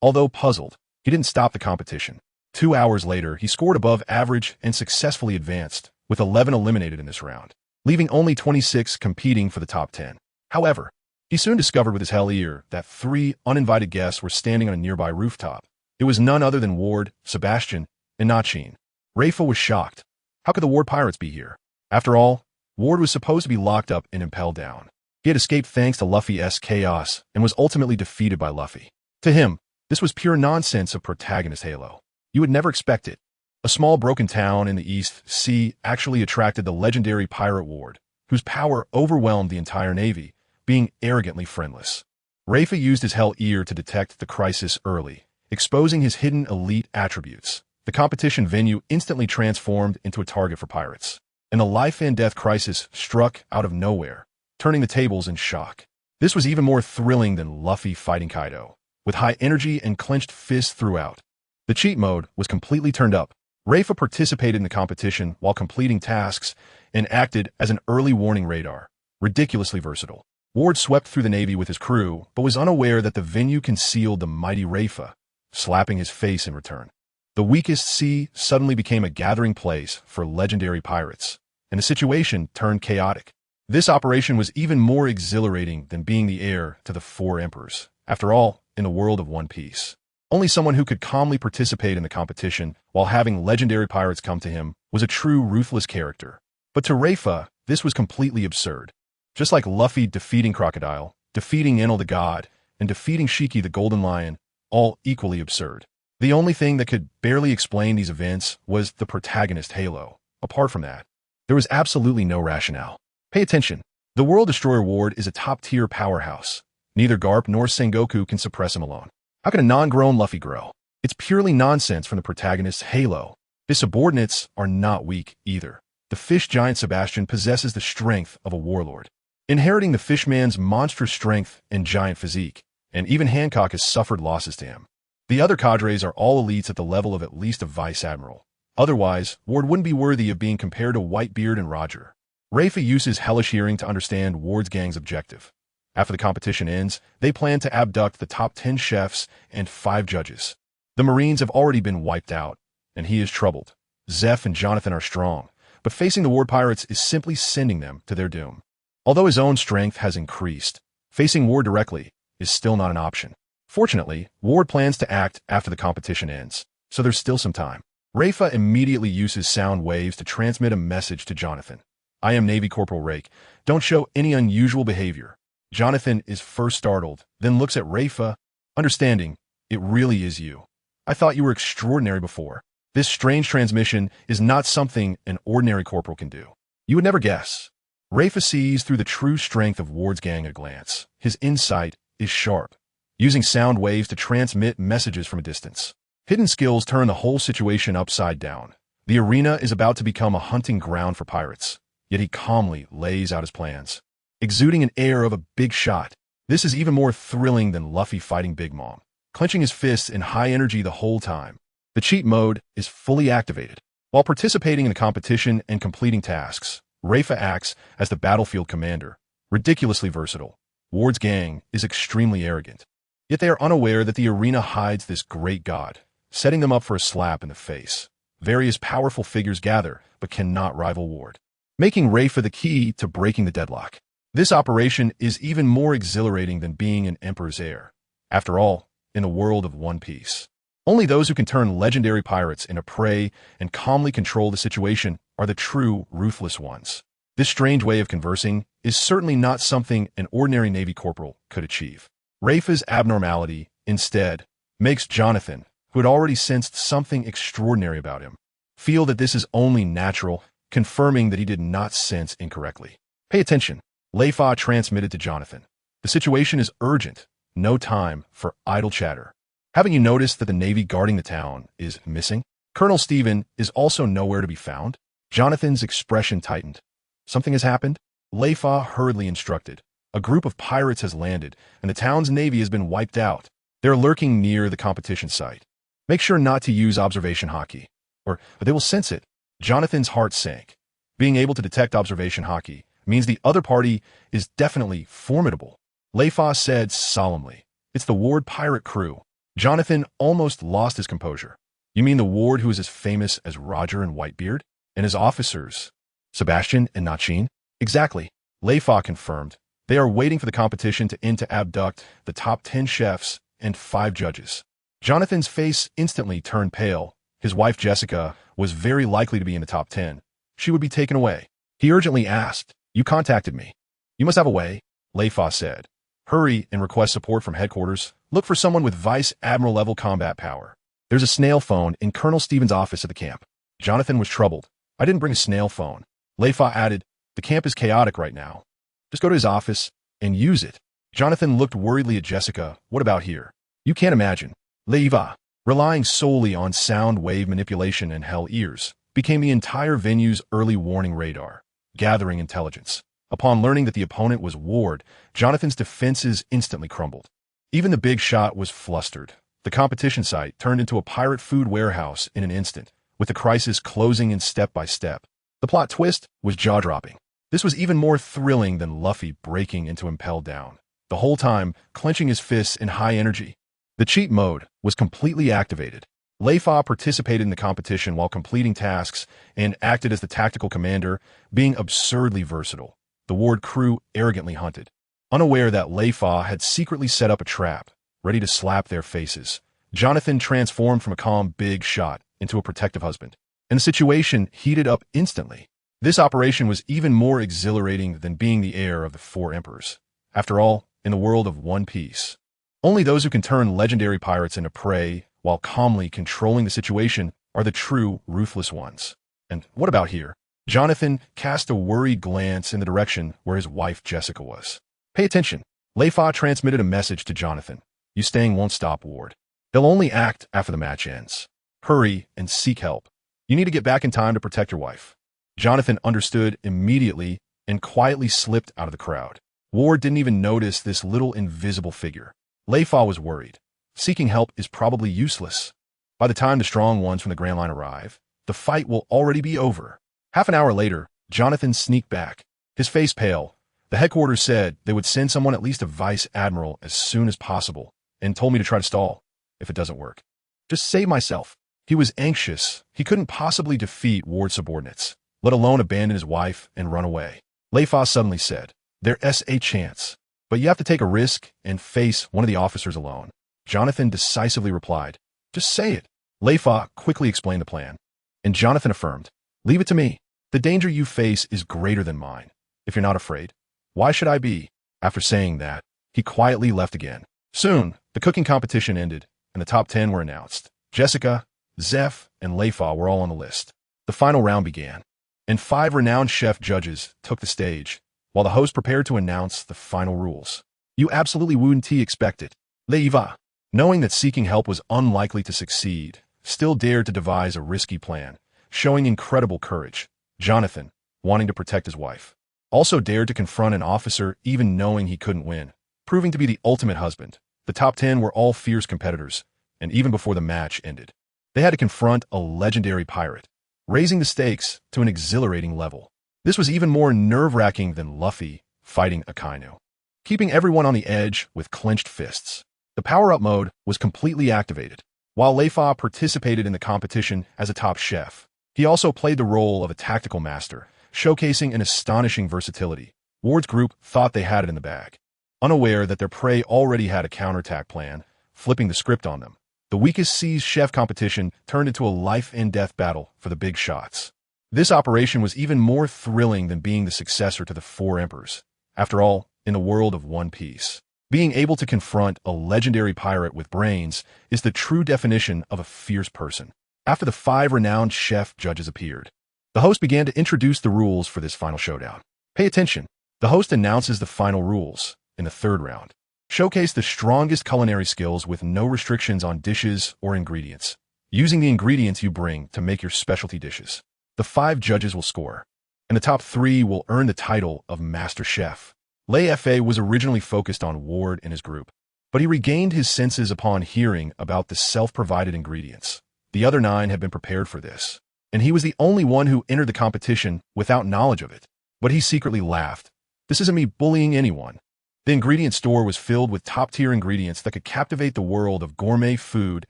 Although puzzled, he didn't stop the competition. 2 hours later, he scored above average and successfully advanced, with 11 eliminated in this round, leaving only 26 competing for the top 10. However, he soon discovered with his hell ear that 3 uninvited guests were standing on a nearby rooftop. It was none other than Ward, Sebastian, and Nachin. Leifa was shocked. How could the Ward pirates be here? After all, Ward was supposed to be locked up and impelled down. He had escaped thanks to Luffy's chaos and was ultimately defeated by Luffy. To him, this was pure nonsense of protagonist Halo. You would never expect it. A small broken town in the East Sea actually attracted the legendary pirate Ward, whose power overwhelmed the entire Navy, being arrogantly friendless. Leifa used his hell ear to detect the crisis early, exposing his hidden elite attributes. The competition venue instantly transformed into a target for pirates, and the life and death crisis struck out of nowhere, turning the tables in shock. This was even more thrilling than Luffy fighting Kaido, with high energy and clenched fists throughout. The cheat mode was completely turned up. Leifa participated in the competition while completing tasks and acted as an early warning radar, ridiculously versatile. Ward swept through the Navy with his crew, but was unaware that the venue concealed the mighty Leifa, slapping his face in return. The weakest sea suddenly became a gathering place for legendary pirates, and the situation turned chaotic. This operation was even more exhilarating than being the heir to the 4 emperors. After all, in the world of One Piece, only someone who could calmly participate in the competition while having legendary pirates come to him was a true ruthless character. But to Leifa, this was completely absurd. Just like Luffy defeating Crocodile, defeating Enel the God, and defeating Shiki the Golden Lion, all equally absurd. The only thing that could barely explain these events was the protagonist Halo. Apart from that, there was absolutely no rationale. Pay attention. The World Destroyer Ward is a top-tier powerhouse. Neither Garp nor Sengoku can suppress him alone. How can a non-grown Luffy grow? It's purely nonsense from the protagonist Halo. His subordinates are not weak either. The fish giant Sebastian possesses the strength of a warlord, inheriting the fishman's monstrous strength and giant physique, and even Hancock has suffered losses to him. The other cadres are all elites at the level of at least a vice admiral. Otherwise, Ward wouldn't be worthy of being compared to Whitebeard and Roger. Leifa uses hellish hearing to understand Ward's gang's objective. After the competition ends, they plan to abduct the top 10 chefs and 5 judges. The Marines have already been wiped out, and he is troubled. Zeph and Jonathan are strong, but facing the Ward pirates is simply sending them to their doom. Although his own strength has increased, facing Ward directly is still not an option. Fortunately, Ward plans to act after the competition ends, so there's still some time. Leifa immediately uses sound waves to transmit a message to Jonathan. I am Navy Corporal Rake. Don't show any unusual behavior. Jonathan is first startled, then looks at Leifa, understanding, it really is you. I thought you were extraordinary before. This strange transmission is not something an ordinary corporal can do. You would never guess. Leifa sees through the true strength of Ward's gang at a glance. His insight is sharp, using sound waves to transmit messages from a distance. Hidden skills turn the whole situation upside down. The arena is about to become a hunting ground for pirates, yet he calmly lays out his plans, exuding an air of a big shot. This is even more thrilling than Luffy fighting Big Mom, clenching his fists in high energy the whole time. The cheat mode is fully activated. While participating in the competition and completing tasks, Leifa acts as the battlefield commander, ridiculously versatile. Ward's gang is extremely arrogant, yet they are unaware that the arena hides this great god, setting them up for a slap in the face. various powerful figures gather, but cannot rival Ward, making Leifa the key to breaking the deadlock. This operation is even more exhilarating than being an emperor's heir. After all, in a world of One Piece, only those who can turn legendary pirates into prey and calmly control the situation are the true ruthless ones. This strange way of conversing is certainly not something an ordinary Navy corporal could achieve. Leifa's abnormality, instead, makes Jonathan, who had already sensed something extraordinary about him, feel that this is only natural, confirming that he did not sense incorrectly. Pay attention, Leifa transmitted to Jonathan. The situation is urgent, no time for idle chatter. Haven't you noticed that the Navy guarding the town is missing? Colonel Stephen is also nowhere to be found. Jonathan's expression tightened. Something has happened? Leifa hurriedly instructed. A group of pirates has landed, and the town's navy has been wiped out. They're lurking near the competition site. Make sure not to use observation hockey, or they will sense it. Jonathan's heart sank. Being able to detect observation hockey means the other party is definitely formidable. Leifa said solemnly, "It's the Ward pirate crew." Jonathan almost lost his composure. "You mean the Ward who is as famous as Roger and Whitebeard? And his officers, Sebastian and Nachin?" "Exactly," Leifa confirmed. "They are waiting for the competition to end to abduct the top 10 chefs and 5 judges." Jonathan's face instantly turned pale. His wife Jessica was very likely to be in the top 10. She would be taken away. He urgently asked, "You contacted me. You must have a way," Leifa said. "Hurry and request support from headquarters. Look for someone with Vice Admiral level combat power. There's a snail phone in Colonel Stevens' office at the camp." Jonathan was troubled. "I didn't bring a snail phone." Leifa added, "The camp is chaotic right now. Just go to his office and use it." Jonathan looked worriedly at Jessica. "What about here?" "You can't imagine." Leifa, relying solely on sound wave manipulation and hell ears, became the entire venue's early warning radar, gathering intelligence. Upon learning that the opponent was Ward, Jonathan's defenses instantly crumbled. Even the big shot was flustered. The competition site turned into a pirate food warehouse in an instant, with the crisis closing in step by step. The plot twist was jaw-dropping. This was even more thrilling than Luffy breaking into Impel Down, the whole time clenching his fists in high energy. The cheat mode was completely activated. Leifa participated in the competition while completing tasks and acted as the tactical commander, being absurdly versatile. The Ward crew arrogantly hunted, unaware that Leifa had secretly set up a trap, ready to slap their faces. Jonathan transformed from a calm big shot into a protective husband, and the situation heated up instantly. This operation was even more exhilarating than being the heir of the 4 emperors. After all, in the world of One Piece, only those who can turn legendary pirates into prey while calmly controlling the situation are the true ruthless ones. And what about here? Jonathan cast a worried glance in the direction where his wife Jessica was. "Pay attention." Leifa transmitted a message to Jonathan. "You staying won't stop Ward. They'll only act after the match ends. Hurry and seek help. You need to get back in time to protect your wife." Jonathan understood immediately and quietly slipped out of the crowd. Ward didn't even notice this little invisible figure. Leifa was worried. Seeking help is probably useless. By the time the strong ones from the Grand Line arrive, the fight will already be over. Half an hour later, Jonathan sneaked back, his face pale. The headquarters said they would send someone at least a vice admiral as soon as possible, and told me to try to stall, if it doesn't work. Just save myself. He was anxious. He couldn't possibly defeat Ward's subordinates, let alone abandon his wife and run away. Leifa suddenly said, "There's a chance, but you have to take a risk and face one of the officers alone." Jonathan decisively replied, "Just say it." Leifa quickly explained the plan, and Jonathan affirmed, "Leave it to me. The danger you face is greater than mine. If you're not afraid, why should I be?" After saying that, he quietly left again. Soon, the cooking competition ended, and the top 10 were announced. Jessica, Zeph, and Leifa were all on the list. The final round began, and 5 renowned chef judges took the stage, while the host prepared to announce the final rules. "You absolutely wouldn't expect it." Leifa, knowing that seeking help was unlikely to succeed, still dared to devise a risky plan, showing incredible courage. Jonathan, wanting to protect his wife, also dared to confront an officer even knowing he couldn't win, proving to be the ultimate husband. The top 10 were all fierce competitors, and even before the match ended, they had to confront a legendary pirate, raising the stakes to an exhilarating level. This was even more nerve-wracking than Luffy fighting Akainu, keeping everyone on the edge with clenched fists. The power-up mode was completely activated. While Leifa participated in the competition as a top chef, he also played the role of a tactical master, showcasing an astonishing versatility. Ward's group thought they had it in the bag, unaware that their prey already had a counterattack plan, flipping the script on them. The weakest seas chef competition turned into a life-and-death battle for the big shots. This operation was even more thrilling than being the successor to the Four Emperors. After all, in the world of One Piece, being able to confront a legendary pirate with brains is the true definition of a fierce person. After the 5 renowned chef judges appeared, the host began to introduce the rules for this final showdown. Pay attention. The host announces the final rules in the 3rd round. Showcase the strongest culinary skills with no restrictions on dishes or ingredients, using the ingredients you bring to make your specialty dishes. The 5 judges will score, and the top 3 will earn the title of Master Chef. Leifa was originally focused on Ward and his group, but he regained his senses upon hearing about the self-provided ingredients. The other 9 had been prepared for this, and he was the only one who entered the competition without knowledge of it. But he secretly laughed. This isn't me bullying anyone. The ingredient store was filled with top-tier ingredients that could captivate the world of gourmet food,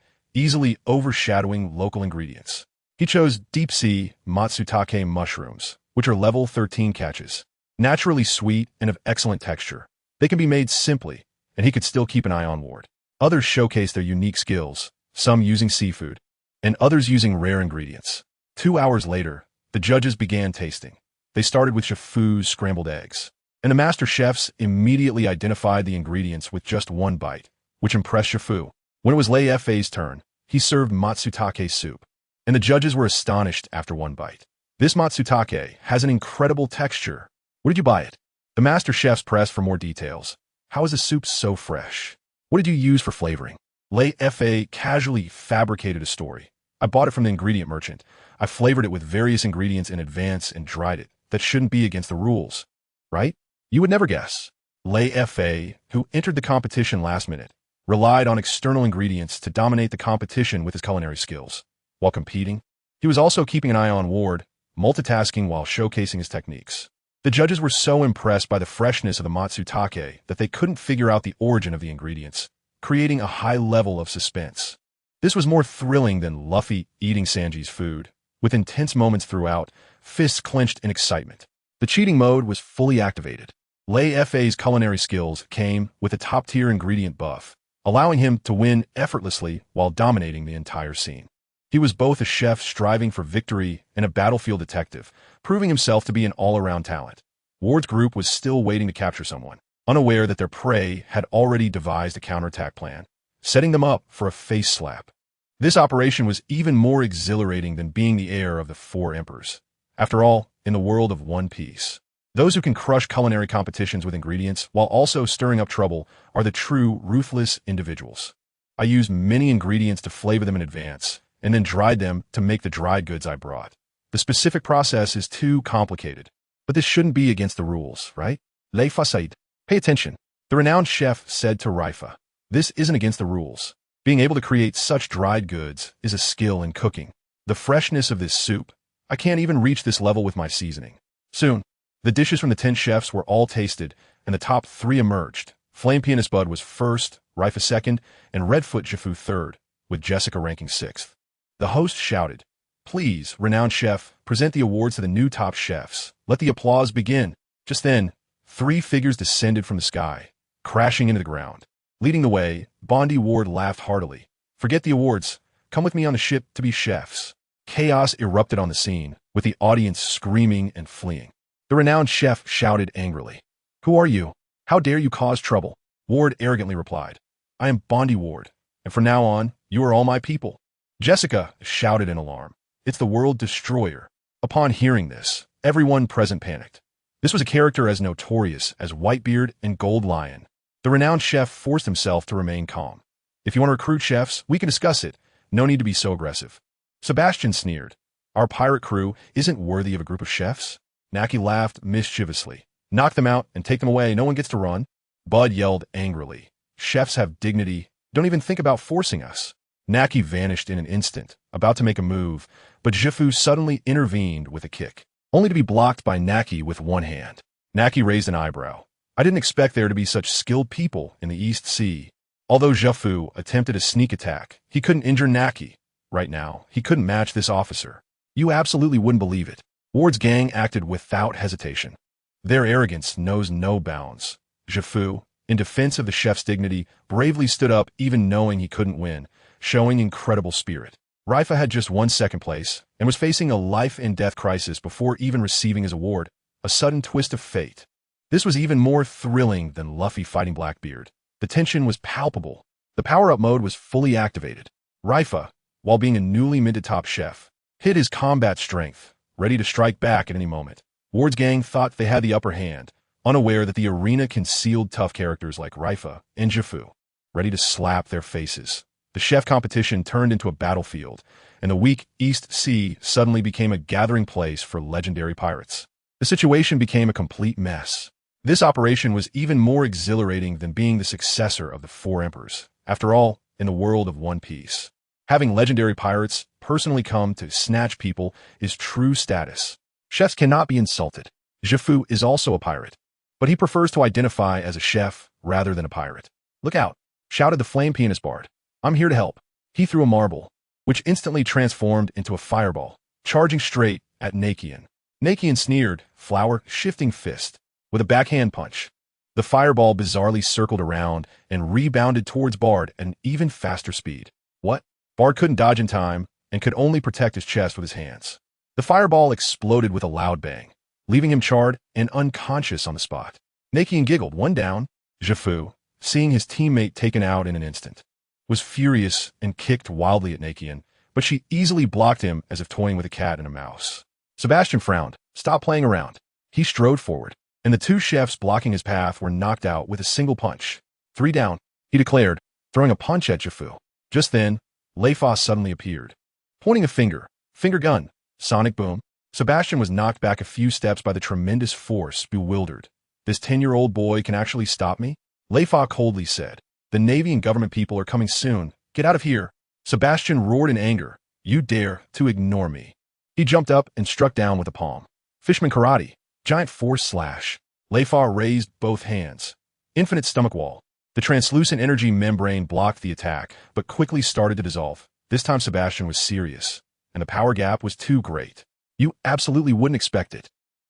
easily overshadowing local ingredients. He chose deep-sea matsutake mushrooms, which are level 13 catches, naturally sweet and of excellent texture. They can be made simply, and he could still keep an eye on Ward. Others showcased their unique skills, some using seafood, and others using rare ingredients. 2 hours later, the judges began tasting. They started with Shifu's scrambled eggs, and the master chefs immediately identified the ingredients with just 1 bite, which impressed Shifu. When it was Leifa's turn, he served matsutake soup, and the judges were astonished after 1 bite. This matsutake has an incredible texture. Where did you buy it? The master chefs pressed for more details. How is the soup so fresh? What did you use for flavoring? Leifa casually fabricated a story. I bought it from the ingredient merchant. I flavored it with various ingredients in advance and dried it. That shouldn't be against the rules, right? You would never guess. Leifa, who entered the competition last minute, relied on external ingredients to dominate the competition with his culinary skills. While competing, he was also keeping an eye on Ward, multitasking while showcasing his techniques. The judges were so impressed by the freshness of the matsutake that they couldn't figure out the origin of the ingredients, creating a high level of suspense. This was more thrilling than Luffy eating Sanji's food, with intense moments throughout, fists clenched in excitement. The cheating mode was fully activated. Leifa's culinary skills came with a top-tier ingredient buff, allowing him to win effortlessly while dominating the entire scene. He was both a chef striving for victory and a battlefield detective, proving himself to be an all-around talent. Ward's group was still waiting to capture someone, unaware that their prey had already devised a counterattack plan, setting them up for a face slap. This operation was even more exhilarating than being the heir of the 4 emperors. After all, in the world of One Piece, those who can crush culinary competitions with ingredients while also stirring up trouble are the true ruthless individuals. I used many ingredients to flavor them in advance, and then dried them to make the dried goods I brought. The specific process is too complicated, but this shouldn't be against the rules, right? Leifa said. Pay attention. The renowned chef said to Leifa, this isn't against the rules. Being able to create such dried goods is a skill in cooking. The freshness of this soup, I can't even reach this level with my seasoning. Soon, the dishes from the 10 chefs were all tasted, and the top 3 emerged. Flame Pianist Bud was first, Leifa second, and Redfoot Shifu third, with Jessica ranking 6th. The host shouted, please, renowned chef, present the awards to the new top chefs. Let the applause begin. Just then, 3 figures descended from the sky, crashing into the ground. Leading the way, Bondi Ward laughed heartily. Forget the awards. Come with me on the ship to be chefs. Chaos erupted on the scene, with the audience screaming and fleeing. The renowned chef shouted angrily, who are you? How dare you cause trouble? Ward arrogantly replied, I am Bondi Ward, and from now on, you are all my people. Jessica shouted in alarm, it's the World Destroyer. Upon hearing this, everyone present panicked. This was a character as notorious as Whitebeard and Gold Lion. The renowned chef forced himself to remain calm. If you want to recruit chefs, we can discuss it. No need to be so aggressive. Sebastian sneered. Our pirate crew isn't worthy of a group of chefs. Naki laughed mischievously. Knock them out and take them away. No one gets to run. Bud yelled angrily. Chefs have dignity. Don't even think about forcing us. Naki vanished in an instant, about to make a move, but Shifu suddenly intervened with a kick, only to be blocked by Naki with one hand. Naki raised an eyebrow. I didn't expect there to be such skilled people in the East Sea. Although Zhifu attempted a sneak attack, he couldn't injure Naki. Right now, he couldn't match this officer. You absolutely wouldn't believe it. Ward's gang acted without hesitation. Their arrogance knows no bounds. Zhifu, in defense of the chef's dignity, bravely stood up even knowing he couldn't win, showing incredible spirit. Leifa had just won second place and was facing a life-and-death crisis before even receiving his award, a sudden twist of fate. This was even more thrilling than Luffy fighting Blackbeard. The tension was palpable. The power-up mode was fully activated. Leifa, while being a newly minted top chef, hid his combat strength, ready to strike back at any moment. Ward's gang thought they had the upper hand, unaware that the arena concealed tough characters like Leifa and Zhifu, ready to slap their faces. The chef competition turned into a battlefield, and the weak East Sea suddenly became a gathering place for legendary pirates. The situation became a complete mess. This operation was even more exhilarating than being the successor of the Four Emperors. After all, in the world of One Piece, having legendary pirates personally come to snatch people is true status. Chefs cannot be insulted. Zhifu is also a pirate, but he prefers to identify as a chef rather than a pirate. "Look out!" shouted the Flame Pianist Bard. "I'm here to help." He threw a marble, which instantly transformed into a fireball, charging straight at Nakian. Nakian sneered, flower shifting fist, with a backhand punch. The fireball bizarrely circled around and rebounded towards Bard at an even faster speed. What? Bard couldn't dodge in time and could only protect his chest with his hands. The fireball exploded with a loud bang, leaving him charred and unconscious on the spot. Nakian giggled, one down. Zhifu, seeing his teammate taken out in an instant, was furious and kicked wildly at Nakian, but she easily blocked him as if toying with a cat and a mouse. Sebastian frowned. "Stop playing around." He strode forward, and the two chefs blocking his path were knocked out with a single punch. "3 down," he declared, throwing a punch at Zhifu. Just then, Leifa suddenly appeared, pointing a finger. Finger gun. Sonic boom. Sebastian was knocked back a few steps by the tremendous force, bewildered. "This 10-year-old boy can actually stop me?" Leifa coldly said. "The Navy and government people are coming soon. Get out of here." Sebastian roared in anger. "You dare to ignore me." He jumped up and struck down with a palm. Fishman karate. Giant force slash. Leifa raised both hands. Infinite stomach wall. The translucent energy membrane blocked the attack, but quickly started to dissolve. This time Sebastian was serious, and the power gap was too great. You absolutely wouldn't expect it.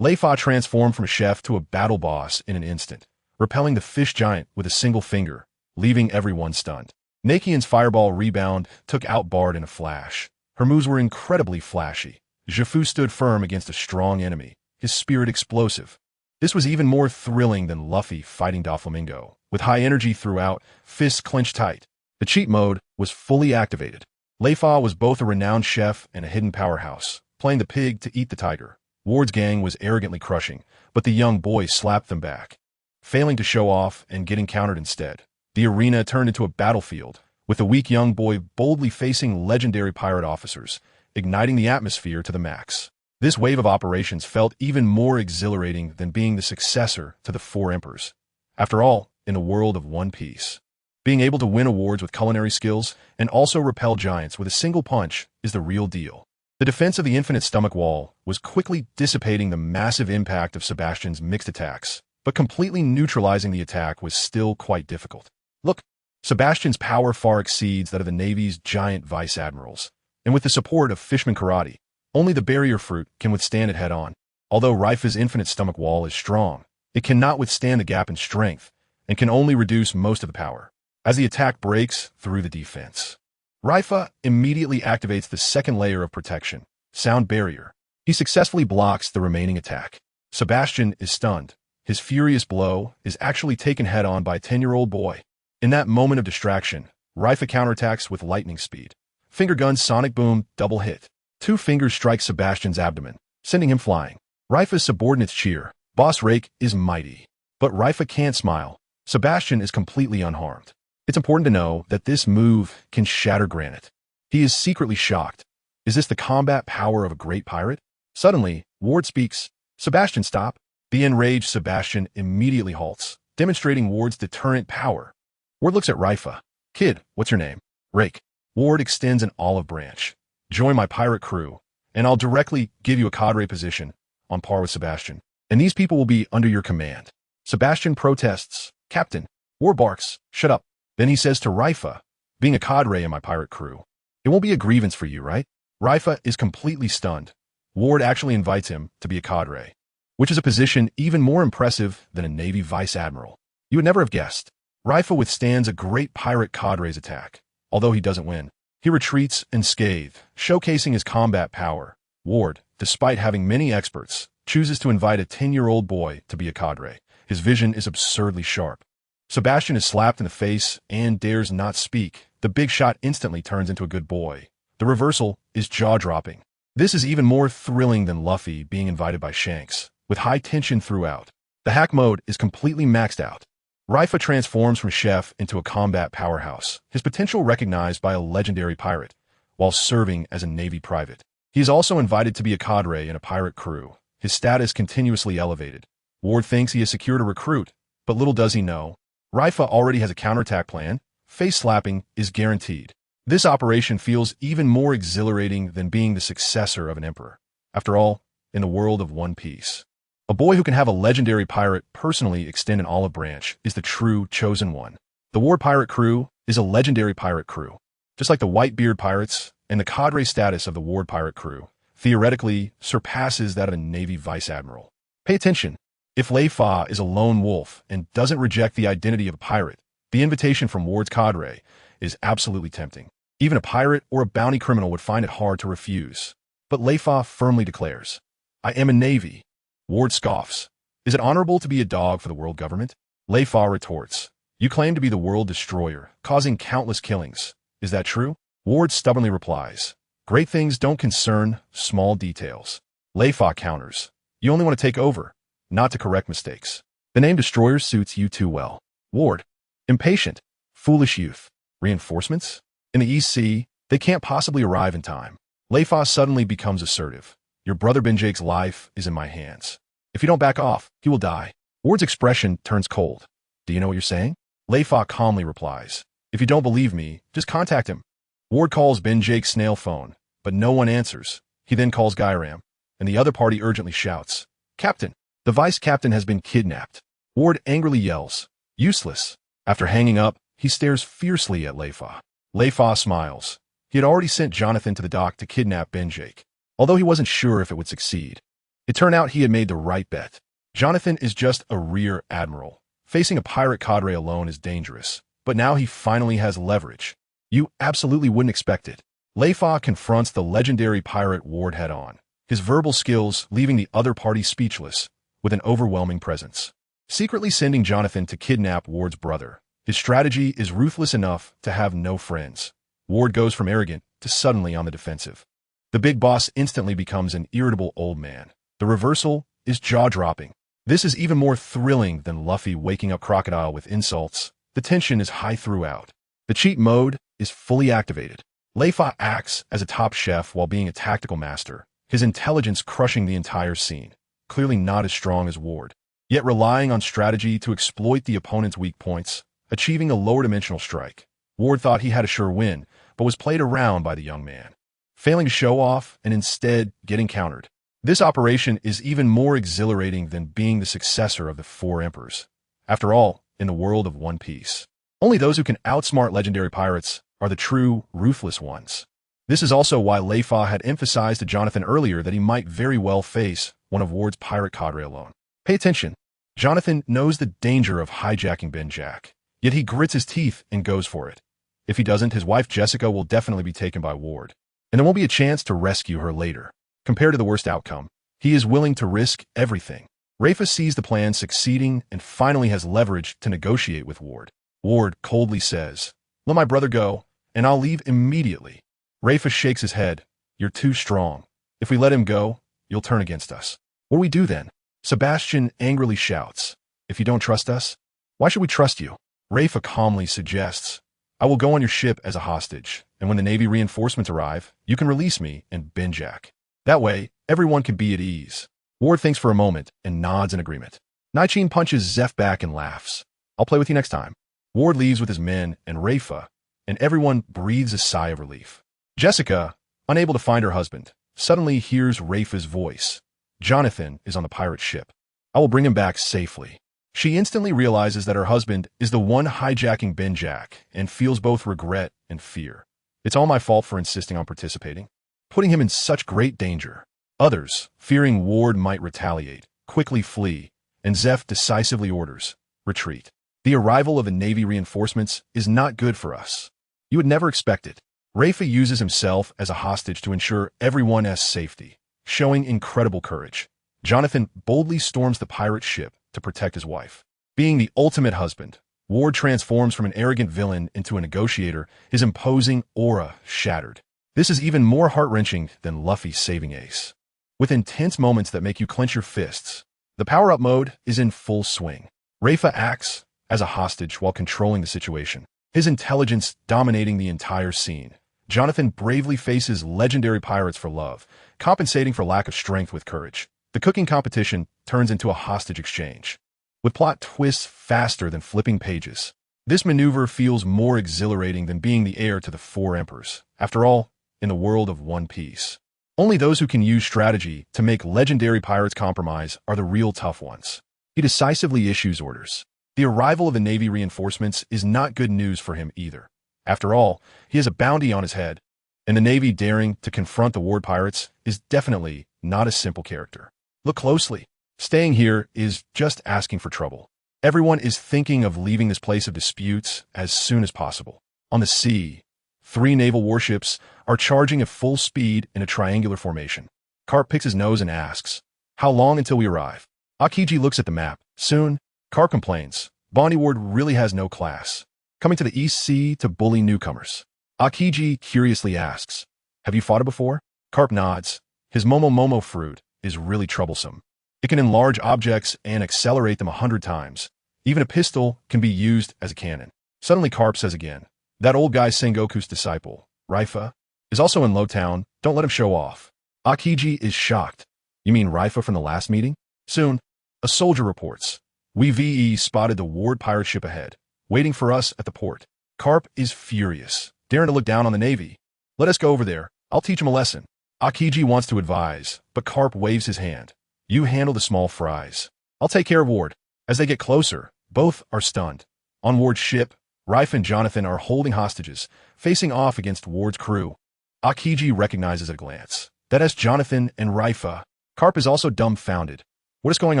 Leifa transformed from a chef to a battle boss in an instant, repelling the fish giant with a single finger, leaving everyone stunned. Nakian's fireball rebound took out Bard in a flash. Her moves were incredibly flashy. Zhifu stood firm against a strong enemy, his spirit explosive. This was even more thrilling than Luffy fighting Doflamingo, with high energy throughout, fists clenched tight. The cheat mode was fully activated. Leifa was both a renowned chef and a hidden powerhouse, playing the pig to eat the tiger. Ward's gang was arrogantly crushing, but the young boy slapped them back, failing to show off and getting countered instead. The arena turned into a battlefield, with the weak young boy boldly facing legendary pirate officers, igniting the atmosphere to the max. This wave of operations felt even more exhilarating than being the successor to the Four Emperors. After all, in the world of One Piece, being able to win awards with culinary skills and also repel giants with a single punch is the real deal. The defense of the infinite stomach wall was quickly dissipating the massive impact of Sebastian's mixed attacks, but completely neutralizing the attack was still quite difficult. Look, Sebastian's power far exceeds that of the Navy's giant vice admirals, and with the support of Fishman Karate, only the barrier fruit can withstand it head-on. Although Leifa's infinite stomach wall is strong, it cannot withstand the gap in strength, and can only reduce most of the power, as the attack breaks through the defense. Leifa immediately activates the second layer of protection, Sound Barrier. He successfully blocks the remaining attack. Sebastian is stunned. His furious blow is actually taken head-on by a 10-year-old boy. In that moment of distraction, Leifa counterattacks with lightning speed. Finger gun sonic boom, double hit. 2 fingers strike Sebastian's abdomen, sending him flying. Leifa's subordinates cheer. Boss Rake is mighty. But Leifa can't smile. Sebastian is completely unharmed. It's important to know that this move can shatter granite. He is secretly shocked. Is this the combat power of a great pirate? Suddenly, Ward speaks. "Sebastian, stop." The enraged Sebastian immediately halts, demonstrating Ward's deterrent power. Ward looks at Leifa. "Kid, what's your name?" "Rake." Ward extends an olive branch. "Join my pirate crew, and I'll directly give you a cadre position, on par with Sebastian. And these people will be under your command." Sebastian protests. "Captain." Ward barks. "Shut up." Then he says to Leifa, being a cadre in my pirate crew, it won't be a grievance for you, right? Leifa is completely stunned. Ward actually invites him to be a cadre, which is a position even more impressive than a Navy vice admiral. You would never have guessed. Leifa withstands a great pirate cadre's attack. Although he doesn't win, he retreats unscathed, showcasing his combat power. Ward, despite having many experts, chooses to invite a 10-year-old boy to be a cadre. His vision is absurdly sharp. Sebastian is slapped in the face and dares not speak. The big shot instantly turns into a good boy. The reversal is jaw-dropping. This is even more thrilling than Luffy being invited by Shanks, with high tension throughout. The hack mode is completely maxed out. Leifa transforms from chef into a combat powerhouse, his potential recognized by a legendary pirate, while serving as a Navy private. He is also invited to be a cadre in a pirate crew, his status continuously elevated. Ward thinks he has secured a recruit, but little does he know, Leifa already has a counterattack plan. Face slapping is guaranteed. This operation feels even more exhilarating than being the successor of an emperor. After all, in the world of One Piece, a boy who can have a legendary pirate personally extend an olive branch is the true chosen one. The Ward pirate crew is a legendary pirate crew. Just like the Whitebeard pirates, and the cadre status of the Ward pirate crew theoretically surpasses that of a Navy vice admiral. Pay attention. If Leifa is a lone wolf and doesn't reject the identity of a pirate, the invitation from Ward's cadre is absolutely tempting. Even a pirate or a bounty criminal would find it hard to refuse. But Leifa firmly declares, I am a Navy. Ward scoffs. Is it honorable to be a dog for the world government? Leifa retorts, you claim to be the world destroyer, causing countless killings. Is that true? Ward stubbornly replies, great things don't concern small details. Leifa counters, you only want to take over, not to correct mistakes. The name destroyer suits you too well. Ward, impatient, foolish youth. Reinforcements? In the East Sea, they can't possibly arrive in time. Leifa suddenly becomes assertive. Your brother Benjake's life is in my hands. If you don't back off, he will die. Ward's expression turns cold. Do you know what you're saying? Leifa calmly replies, if you don't believe me, just contact him. Ward calls Benjake's snail phone, but no one answers. He then calls Gyram, and the other party urgently shouts, Captain, the vice captain has been kidnapped. Ward angrily yells, useless. After hanging up, he stares fiercely at Leifa. Leifa smiles. He had already sent Jonathan to the dock to kidnap Benjake, although he wasn't sure if it would succeed. It turned out he had made the right bet. Jonathan is just a rear admiral. Facing a pirate cadre alone is dangerous, but now he finally has leverage. You absolutely wouldn't expect it. Leifa confronts the legendary pirate Ward head-on, his verbal skills leaving the other party speechless, with an overwhelming presence. Secretly sending Jonathan to kidnap Ward's brother, his strategy is ruthless enough to have no friends. Ward goes from arrogant to suddenly on the defensive. The big boss instantly becomes an irritable old man. The reversal is jaw-dropping. This is even more thrilling than Luffy waking up Crocodile with insults. The tension is high throughout. The cheat mode is fully activated. Leifa acts as a top chef while being a tactical master, his intelligence crushing the entire scene. Clearly not as strong as Ward, yet relying on strategy to exploit the opponent's weak points, achieving a lower-dimensional strike. Ward thought he had a sure win, but was played around by the young man, failing to show off and instead getting countered. This operation is even more exhilarating than being the successor of the Four Emperors. After all, in the world of One Piece, only those who can outsmart legendary pirates are the true, ruthless ones. This is also why Leifa had emphasized to Jonathan earlier that he might very well face one of Ward's pirate cadre alone. Pay attention. Jonathan knows the danger of hijacking Benjake, yet he grits his teeth and goes for it. If he doesn't, his wife Jessica will definitely be taken by Ward, and there won't be a chance to rescue her later. Compared to the worst outcome, he is willing to risk everything. Leifa sees the plan succeeding and finally has leverage to negotiate with Ward. Ward coldly says, let my brother go, and I'll leave immediately. Leifa shakes his head. You're too strong. If we let him go, you'll turn against us. What do we do then? Sebastian angrily shouts, if you don't trust us, why should we trust you? Leifa calmly suggests, I will go on your ship as a hostage, and when the Navy reinforcements arrive, you can release me and Benjake. That way, everyone can be at ease. Ward thinks for a moment and nods in agreement. Naichine punches Zeph back and laughs. I'll play with you next time. Ward leaves with his men and Leifa, and everyone breathes a sigh of relief. Jessica, unable to find her husband, suddenly hears Leifa's voice. Jonathan is on the pirate ship. I will bring him back safely. She instantly realizes that her husband is the one hijacking Ben Jack and feels both regret and fear. It's all my fault for insisting on participating, putting him in such great danger. Others, fearing Ward might retaliate, quickly flee, and Zeph decisively orders, retreat. The arrival of the Navy reinforcements is not good for us. You would never expect it. Leifa uses himself as a hostage to ensure everyone's safety, showing incredible courage. Jonathan boldly storms the pirate ship to protect his wife. Being the ultimate husband, Ward transforms from an arrogant villain into a negotiator, his imposing aura shattered. This is even more heart-wrenching than Luffy's saving Ace. With intense moments that make you clench your fists, the power-up mode is in full swing. Leifa acts as a hostage while controlling the situation, his intelligence dominating the entire scene. Jonathan bravely faces legendary pirates for love, compensating for lack of strength with courage. The cooking competition turns into a hostage exchange, with plot twists faster than flipping pages. This maneuver feels more exhilarating than being the heir to the 4 emperors. After all, in the world of One Piece, only those who can use strategy to make legendary pirates compromise are the real tough ones. He decisively issues orders. The arrival of the Navy reinforcements is not good news for him either. After all, he has a bounty on his head, and the Navy daring to confront the Ward pirates is definitely not a simple character. Look closely. Staying here is just asking for trouble. Everyone is thinking of leaving this place of disputes as soon as possible. On the sea, 3 naval warships are charging at full speed in a triangular formation. Carp picks his nose and asks, "How long until we arrive?" Aokiji looks at the map. Soon, Carp complains, "Bonnie Ward really has no class, coming to the East Sea to bully newcomers." Aokiji curiously asks, "Have you fought it before?" Carp nods. His Momo fruit is really troublesome. It can enlarge objects and accelerate them 100 times. Even a pistol can be used as a cannon. Suddenly Carp says again, "That old guy Sengoku's disciple, Leifa, is also in Lowtown. Don't let him show off." Aokiji is shocked. "You mean Leifa from the last meeting?" Soon, a soldier reports, "We spotted the Ward pirate ship ahead, waiting for us at the port." Carp is furious, daring to look down on the Navy. "Let us go over there. I'll teach him a lesson." Aokiji wants to advise, but Carp waves his hand. "You handle the small fries. I'll take care of Ward." As they get closer, both are stunned. On Ward's ship, Leifa and Jonathan are holding hostages, facing off against Ward's crew. Aokiji recognizes at a glance that as Jonathan and Leifa, Carp is also dumbfounded. What is going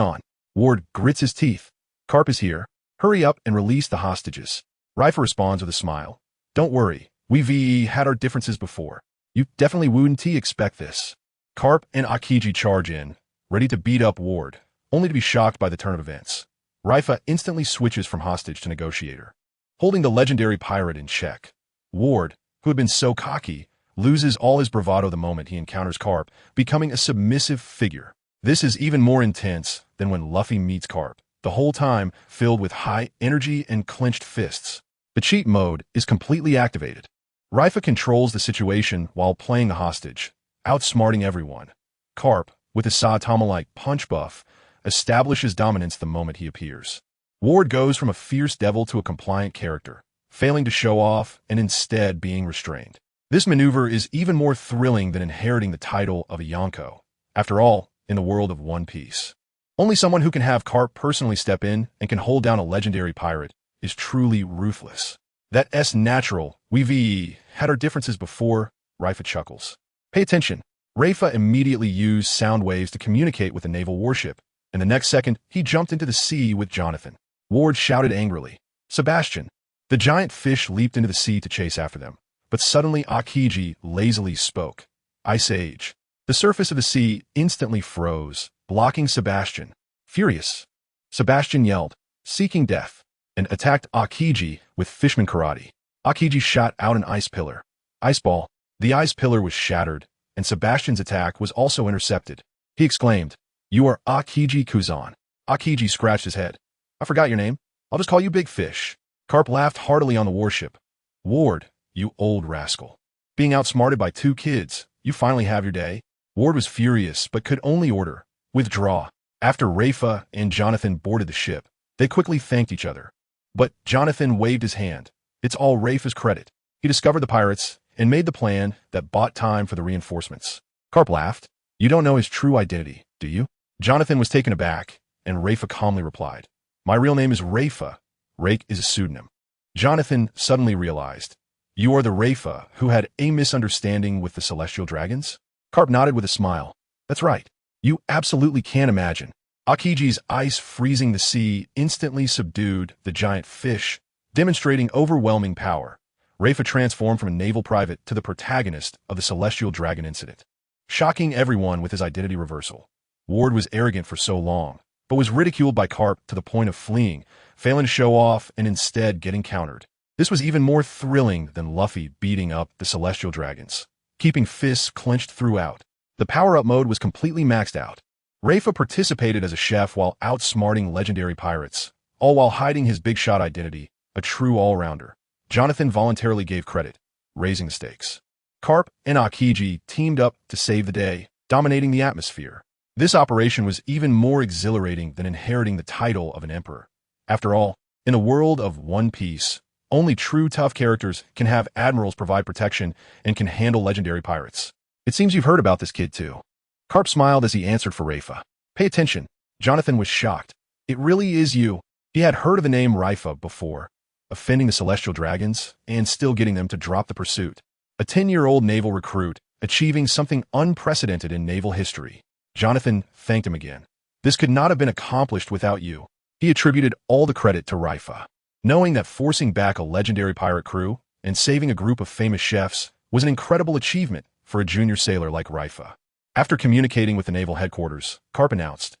on? Ward grits his teeth. "Carp is here. Hurry up and release the hostages." Leifa responds with a smile. "Don't worry. We had our differences before. You definitely wouldn't expect this." Carp and Aokiji charge in, ready to beat up Ward, only to be shocked by the turn of events. Leifa instantly switches from hostage to negotiator, holding the legendary pirate in check. Ward, who had been so cocky, loses all his bravado the moment he encounters Carp, becoming a submissive figure. This is even more intense than when Luffy meets Carp, the whole time filled with high energy and clenched fists. The cheat mode is completely activated. Leifa controls the situation while playing the hostage, outsmarting everyone. Carp, with his Saitama-like punch buff, establishes dominance the moment he appears. Ward goes from a fierce devil to a compliant character, failing to show off and instead being restrained. This maneuver is even more thrilling than inheriting the title of a Yonko. After all, in the world of One Piece, only someone who can have Carp personally step in and can hold down a legendary pirate is truly ruthless. That's natural. We had our differences before, Leifa chuckles. Pay attention. Leifa immediately used sound waves to communicate with the naval warship, and the next second, he jumped into the sea with Jonathan. Ward shouted angrily, "Sebastian!" The giant fish leaped into the sea to chase after them, but suddenly Aokiji lazily spoke. "Ice Age." The surface of the sea instantly froze, blocking Sebastian. Furious, Sebastian yelled, seeking death, and attacked Aokiji with fishman karate. Aokiji shot out an ice pillar. Ice ball. The ice pillar was shattered, and Sebastian's attack was also intercepted. He exclaimed, "You are Aokiji Kuzan." Aokiji scratched his head. "I forgot your name. I'll just call you Big Fish." Carp laughed heartily on the warship. "Ward, you old rascal. Being outsmarted by 2 kids, you finally have your day." Ward was furious, but could only order, "Withdraw." After Leifa and Jonathan boarded the ship, they quickly thanked each other. But Jonathan waved his hand. It's all Leifa's credit. He discovered the pirates and made the plan that bought time for the reinforcements. Carp laughed. "You don't know his true identity, do you?" Jonathan was taken aback, and Leifa calmly replied, My real name is Reifa. Rake is a pseudonym. Jonathan suddenly realized. You are the Reifa who had a misunderstanding with the celestial dragons? Carp nodded with a smile. That's right. You absolutely can't imagine. Akiji's ice freezing the sea instantly subdued the giant fish, demonstrating overwhelming power. Reifa transformed from a naval private to the protagonist of the celestial dragon incident, shocking everyone with his identity reversal. Ward was arrogant for so long, but was ridiculed by Carp to the point of fleeing, failing to show off and instead getting countered. This was even more thrilling than Luffy beating up the celestial dragons, keeping fists clenched throughout. The power-up mode was completely maxed out. Reifa participated as a chef while outsmarting legendary pirates, all while hiding his big-shot identity, a true all-rounder. Jonathan voluntarily gave credit, raising the stakes. Carp and Akiji teamed up to save the day, dominating the atmosphere. This operation was even more exhilarating than inheriting the title of an emperor. After all, in a world of One Piece, only true tough characters can have admirals provide protection and can handle legendary pirates. It seems you've heard about this kid too. Carp smiled as he answered for Reifa. Pay attention. Jonathan was shocked. It really is you. He had heard of the name Reifa before, offending the celestial dragons and still getting them to drop the pursuit. A 10-year-old naval recruit, achieving something unprecedented in naval history. Jonathan thanked him again. This could not have been accomplished without you. He attributed all the credit to Reifa. Knowing that forcing back a legendary pirate crew and saving a group of famous chefs was an incredible achievement for a junior sailor like Reifa. After communicating with the naval headquarters, Carp announced,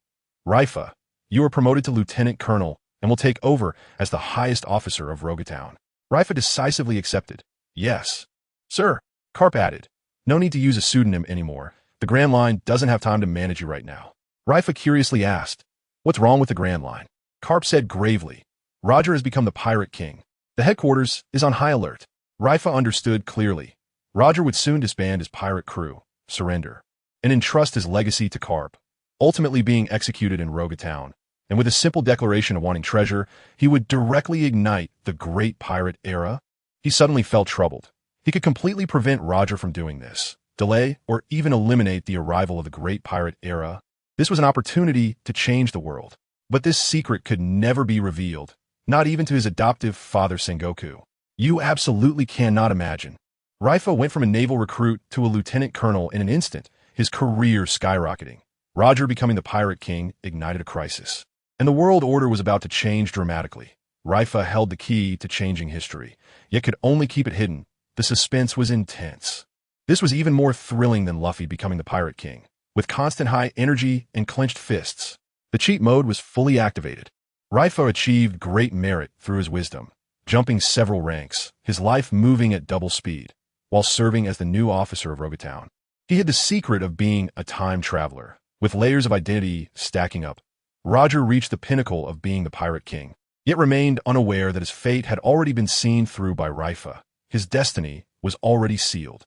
Reifa, you are promoted to lieutenant colonel and will take over as the highest officer of Rogatown. Reifa decisively accepted. Yes, sir. Carp added, no need to use a pseudonym anymore. The Grand Line doesn't have time to manage you right now. Reifa curiously asked, what's wrong with the Grand Line? Carp said gravely, Roger has become the pirate king. The headquarters is on high alert. Reifa understood clearly. Roger would soon disband his pirate crew, surrender, and entrust his legacy to Carp, ultimately being executed in Rogatown. And with a simple declaration of wanting treasure, he would directly ignite the great pirate era. He suddenly felt troubled. He could completely prevent Roger from doing this, delay, or even eliminate the arrival of the great pirate era. This was an opportunity to change the world. But this secret could never be revealed, not even to his adoptive father Sengoku. You absolutely cannot imagine. Reifa went from a naval recruit to a lieutenant colonel in an instant, his career skyrocketing. Roger becoming the pirate king ignited a crisis, and the world order was about to change dramatically. Reifa held the key to changing history, yet could only keep it hidden. The suspense was intense. This was even more thrilling than Luffy becoming the pirate king, with constant high energy and clenched fists. The cheat mode was fully activated. Reifa achieved great merit through his wisdom, jumping several ranks, his life moving at double speed, while serving as the new officer of Rogatown. He had the secret of being a time traveler, with layers of identity stacking up. Roger reached the pinnacle of being the pirate king, yet remained unaware that his fate had already been seen through by Reifa. His destiny was already sealed.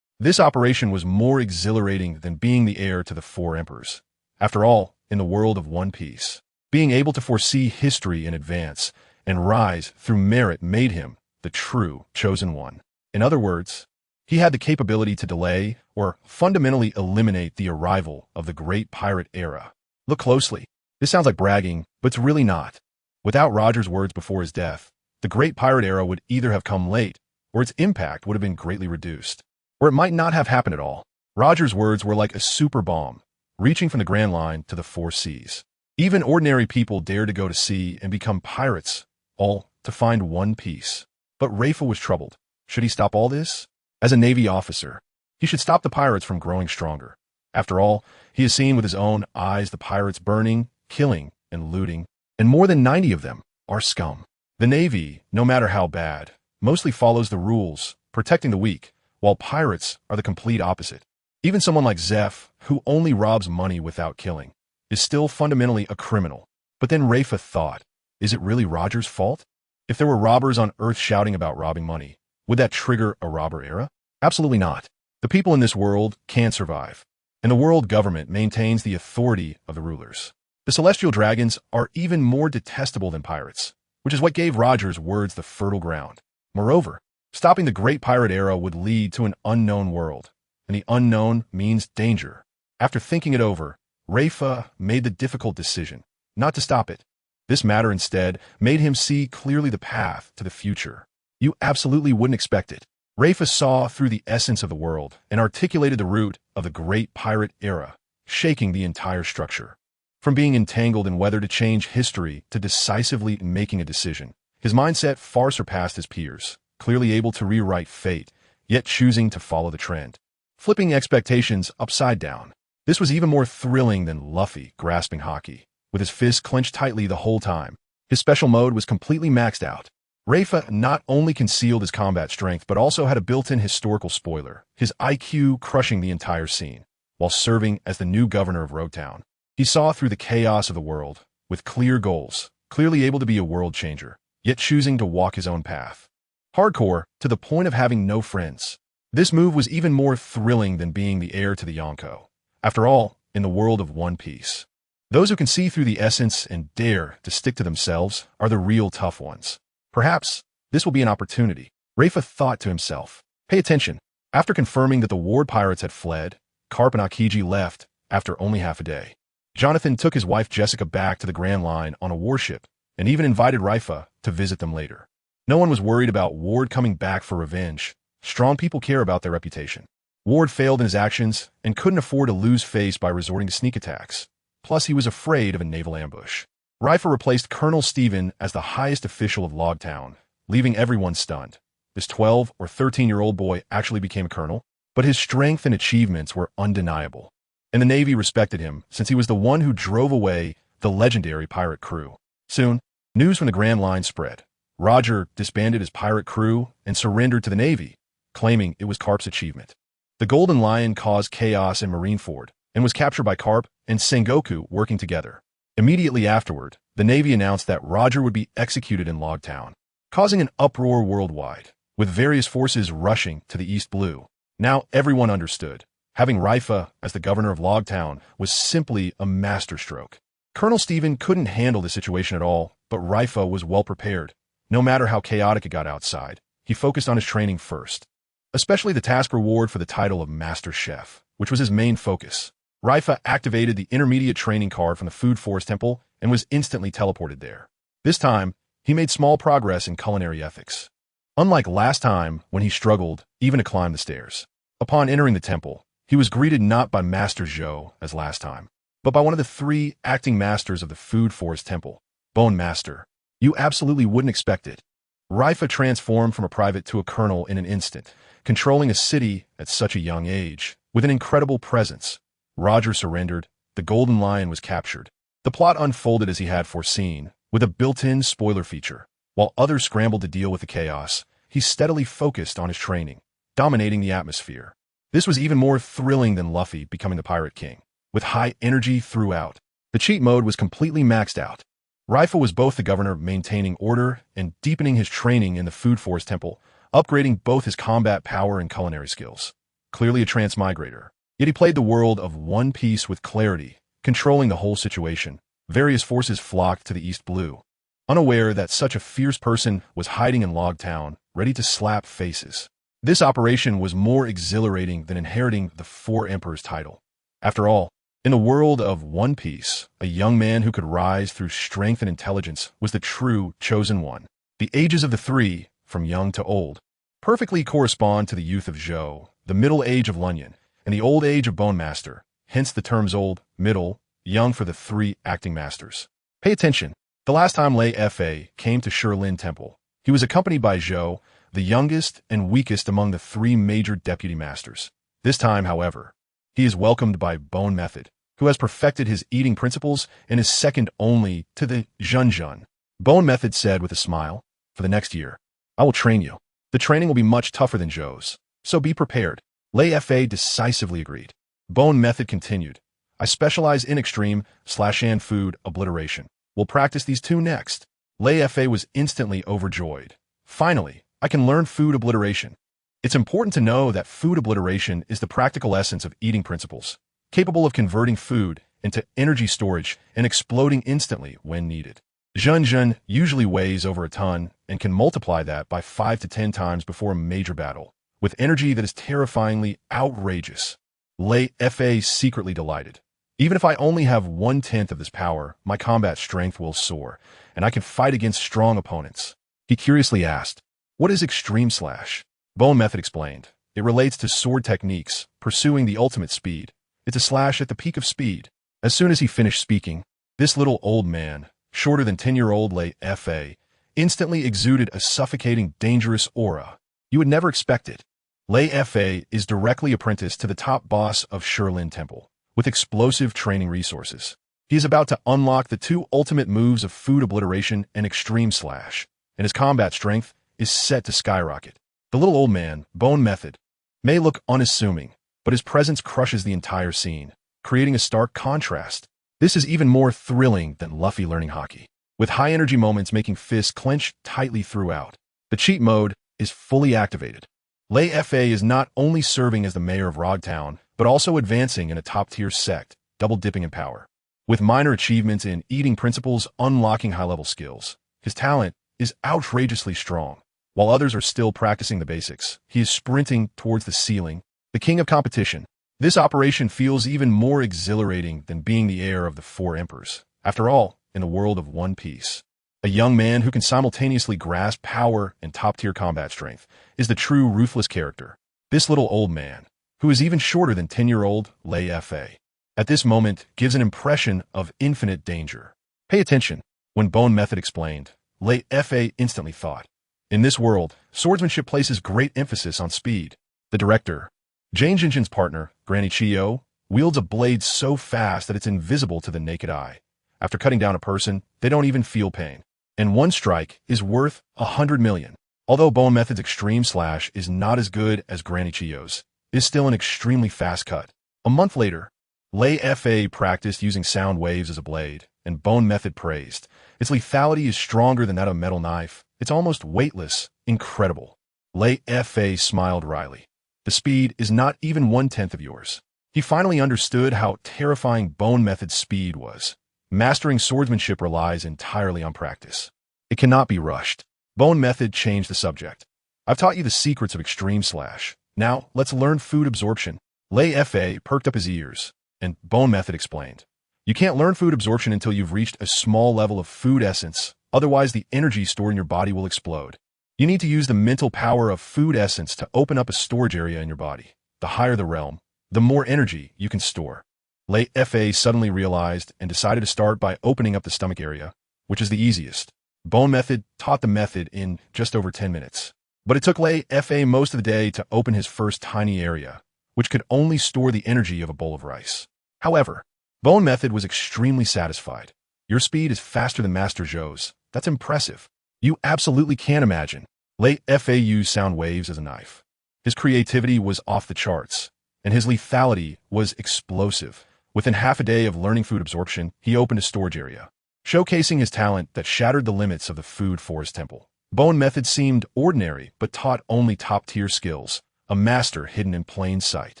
This operation was more exhilarating than being the heir to the 4 emperors. After all, in the world of One Piece, being able to foresee history in advance and rise through merit made him the true chosen one. In other words, he had the capability to delay or fundamentally eliminate the arrival of the great pirate era. Look closely. This sounds like bragging, but it's really not. Without Roger's words before his death, the great pirate era would either have come late, or its impact would have been greatly reduced, or it might not have happened at all. Roger's words were like a super bomb, reaching from the Grand Line to the 4 seas. Even ordinary people dared to go to sea and become pirates, all to find One Piece. But Reifa was troubled. Should he stop all this? As a Navy officer, he should stop the pirates from growing stronger. After all, he has seen with his own eyes the pirates burning, killing, and looting, and more than 90 of them are scum. The Navy, no matter how bad, mostly follows the rules, protecting the weak, while pirates are the complete opposite. Even someone like Zeph, who only robs money without killing, is still fundamentally a criminal. But then Reifa thought, is it really Roger's fault? If there were robbers on Earth shouting about robbing money, would that trigger a robber era? Absolutely not. The people in this world can survive, and the world government maintains the authority of the rulers. The celestial dragons are even more detestable than pirates, which is what gave Roger's words the fertile ground. Moreover, stopping the great pirate era would lead to an unknown world, and the unknown means danger. After thinking it over, Reifa made the difficult decision not to stop it. This matter instead made him see clearly the path to the future. You absolutely wouldn't expect it. Leifa saw through the essence of the world and articulated the root of the great pirate era, shaking the entire structure. From being entangled in whether to change history to decisively making a decision, his mindset far surpassed his peers, clearly able to rewrite fate, yet choosing to follow the trend. Flipping expectations upside down. This was even more thrilling than Luffy grasping Haki, with his fists clenched tightly the whole time. His special mode was completely maxed out. Leifa not only concealed his combat strength but also had a built-in historical spoiler, his IQ crushing the entire scene. While serving as the new governor of Roadtown, he saw through the chaos of the world, with clear goals, clearly able to be a world changer, yet choosing to walk his own path. Hardcore, to the point of having no friends. This move was even more thrilling than being the heir to the Yonko. After all, in the world of One Piece, those who can see through the essence and dare to stick to themselves are the real tough ones. Perhaps this will be an opportunity, Leifa thought to himself. Pay attention. After confirming that the Ward pirates had fled, Carp and Akiji left after only half a day. Jonathan took his wife Jessica back to the Grand Line on a warship and even invited Leifa to visit them later. No one was worried about Ward coming back for revenge. Strong people care about their reputation. Ward failed in his actions and couldn't afford to lose face by resorting to sneak attacks. Plus, he was afraid of a naval ambush. Leifa replaced Colonel Stephen as the highest official of Logtown, leaving everyone stunned. This 12 or 13-year-old boy actually became a colonel, but his strength and achievements were undeniable. And the Navy respected him since he was the one who drove away the legendary pirate crew. Soon, news from the Grand Line spread. Roger disbanded his pirate crew and surrendered to the Navy, claiming it was Carp's achievement. The Golden Lion caused chaos in Marineford and was captured by Carp and Sengoku working together. Immediately afterward, the Navy announced that Roger would be executed in Logtown, causing an uproar worldwide, with various forces rushing to the East Blue. Now everyone understood. Having Leifa as the governor of Logtown was simply a masterstroke. Colonel Stephen couldn't handle the situation at all, but Leifa was well prepared. No matter how chaotic it got outside, he focused on his training first, especially the task reward for the title of Master Chef, which was his main focus. Leifa activated the intermediate training card from the Food Forest Temple and was instantly teleported there. This time, he made small progress in culinary ethics. Unlike last time when he struggled even to climb the stairs. Upon entering the temple, he was greeted not by Master Zhou as last time, but by one of the 3 acting masters of the Food Forest Temple, Bone Master. You absolutely wouldn't expect it. Leifa transformed from a private to a colonel in an instant, controlling a city at such a young age, with an incredible presence. Roger surrendered, the Golden Lion was captured. The plot unfolded as he had foreseen, with a built-in spoiler feature. While others scrambled to deal with the chaos, he steadily focused on his training, dominating the atmosphere. This was even more thrilling than Luffy becoming the Pirate King, with high energy throughout. The cheat mode was completely maxed out. Leifa was both the governor maintaining order and deepening his training in the Food Forest Temple, upgrading both his combat power and culinary skills. Clearly a transmigrator. Yet he played the world of One Piece with clarity, controlling the whole situation. Various forces flocked to the East Blue, unaware that such a fierce person was hiding in Logtown, ready to slap faces. This operation was more exhilarating than inheriting the 4 Emperors title. After all, in the world of One Piece, a young man who could rise through strength and intelligence was the true chosen one. The ages of the 3, from young to old, perfectly correspond to the youth of Zhou, the middle age of Lunyan, and the old age of Bone Master, hence the terms old, middle, young for the 3 acting masters. Pay attention. The last time Leifa came to Shilin Temple, he was accompanied by Zhou, the youngest and weakest among the 3 major deputy masters. This time, however, he is welcomed by Bone Method, who has perfected his eating principles and is second only to the Junjun. Bone Method said with a smile, "For the next year, I will train you. The training will be much tougher than Zhou's, so be prepared." Leifa decisively agreed. Bone Method continued, "I specialize in extreme /and food obliteration. We'll practice these 2 next." Leifa was instantly overjoyed. Finally, I can learn food obliteration. It's important to know that food obliteration is the practical essence of eating principles, capable of converting food into energy storage and exploding instantly when needed. Junjun usually weighs over a ton and can multiply that by 5 to 10 times before a major battle, with energy that is terrifyingly outrageous. Leifa secretly delighted. Even if I only have 1/10 of this power, my combat strength will soar, and I can fight against strong opponents. He curiously asked, "What is Extreme Slash?" Bone Method explained, "It relates to sword techniques, pursuing the ultimate speed. It's a slash at the peak of speed." As soon as he finished speaking, this little old man, shorter than 10-year-old Leifa, instantly exuded a suffocating, dangerous aura. You would never expect it. Leifa is directly apprenticed to the top boss of Shilin Temple, with explosive training resources. He is about to unlock the two ultimate moves of food obliteration and extreme slash, and his combat strength is set to skyrocket. The little old man, Bone Method, may look unassuming, but his presence crushes the entire scene, creating a stark contrast. This is even more thrilling than Luffy learning hockey, with high-energy moments making fists clench tightly throughout. The cheat mode is fully activated. Leifa is not only serving as the mayor of Rogtown, but also advancing in a top-tier sect, double-dipping in power. With minor achievements in eating principles unlocking high-level skills, his talent is outrageously strong. While others are still practicing the basics, he is sprinting towards the ceiling, the king of competition. This operation feels even more exhilarating than being the heir of the four emperors. After all, in the world of One Piece, a young man who can simultaneously grasp power and top-tier combat strength is the true ruthless character. This little old man, who is even shorter than 10-year-old Leifa, at this moment gives an impression of infinite danger. Pay attention. When Bone Method explained, Leifa instantly thought, in this world, swordsmanship places great emphasis on speed. The director, JoinsNaval's partner, Granny Chiyo, wields a blade so fast that it's invisible to the naked eye. After cutting down a person, they don't even feel pain. And one strike is worth 100 million. Although Bone Method's extreme slash is not as good as Granny Chiyo's, it is still an extremely fast cut. A month later, Leifa practiced using sound waves as a blade, and Bone Method praised. Its lethality is stronger than that of a metal knife. It's almost weightless. Incredible. Leifa smiled wryly. The speed is not even 1/10 of yours. He finally understood how terrifying Bone Method's speed was. Mastering swordsmanship relies entirely on practice. It cannot be rushed. Bone Method changed the subject. I've taught you the secrets of extreme slash. Now, let's learn food absorption. Leifa perked up his ears, and Bone Method explained. You can't learn food absorption until you've reached a small level of food essence, otherwise the energy stored in your body will explode. You need to use the mental power of food essence to open up a storage area in your body. The higher the realm, the more energy you can store. Leifa suddenly realized and decided to start by opening up the stomach area, which is the easiest. Bone Method taught the method in just over 10 minutes. But it took Leifa most of the day to open his first tiny area, which could only store the energy of a bowl of rice. However, Bone Method was extremely satisfied. Your speed is faster than Master Zhou's. That's impressive. You absolutely can't imagine. Leifa used sound waves as a knife. His creativity was off the charts, and his lethality was explosive. Within half a day of learning food absorption, he opened a storage area, showcasing his talent that shattered the limits of the food forest temple. Bone Method seemed ordinary, but taught only top-tier skills, a master hidden in plain sight.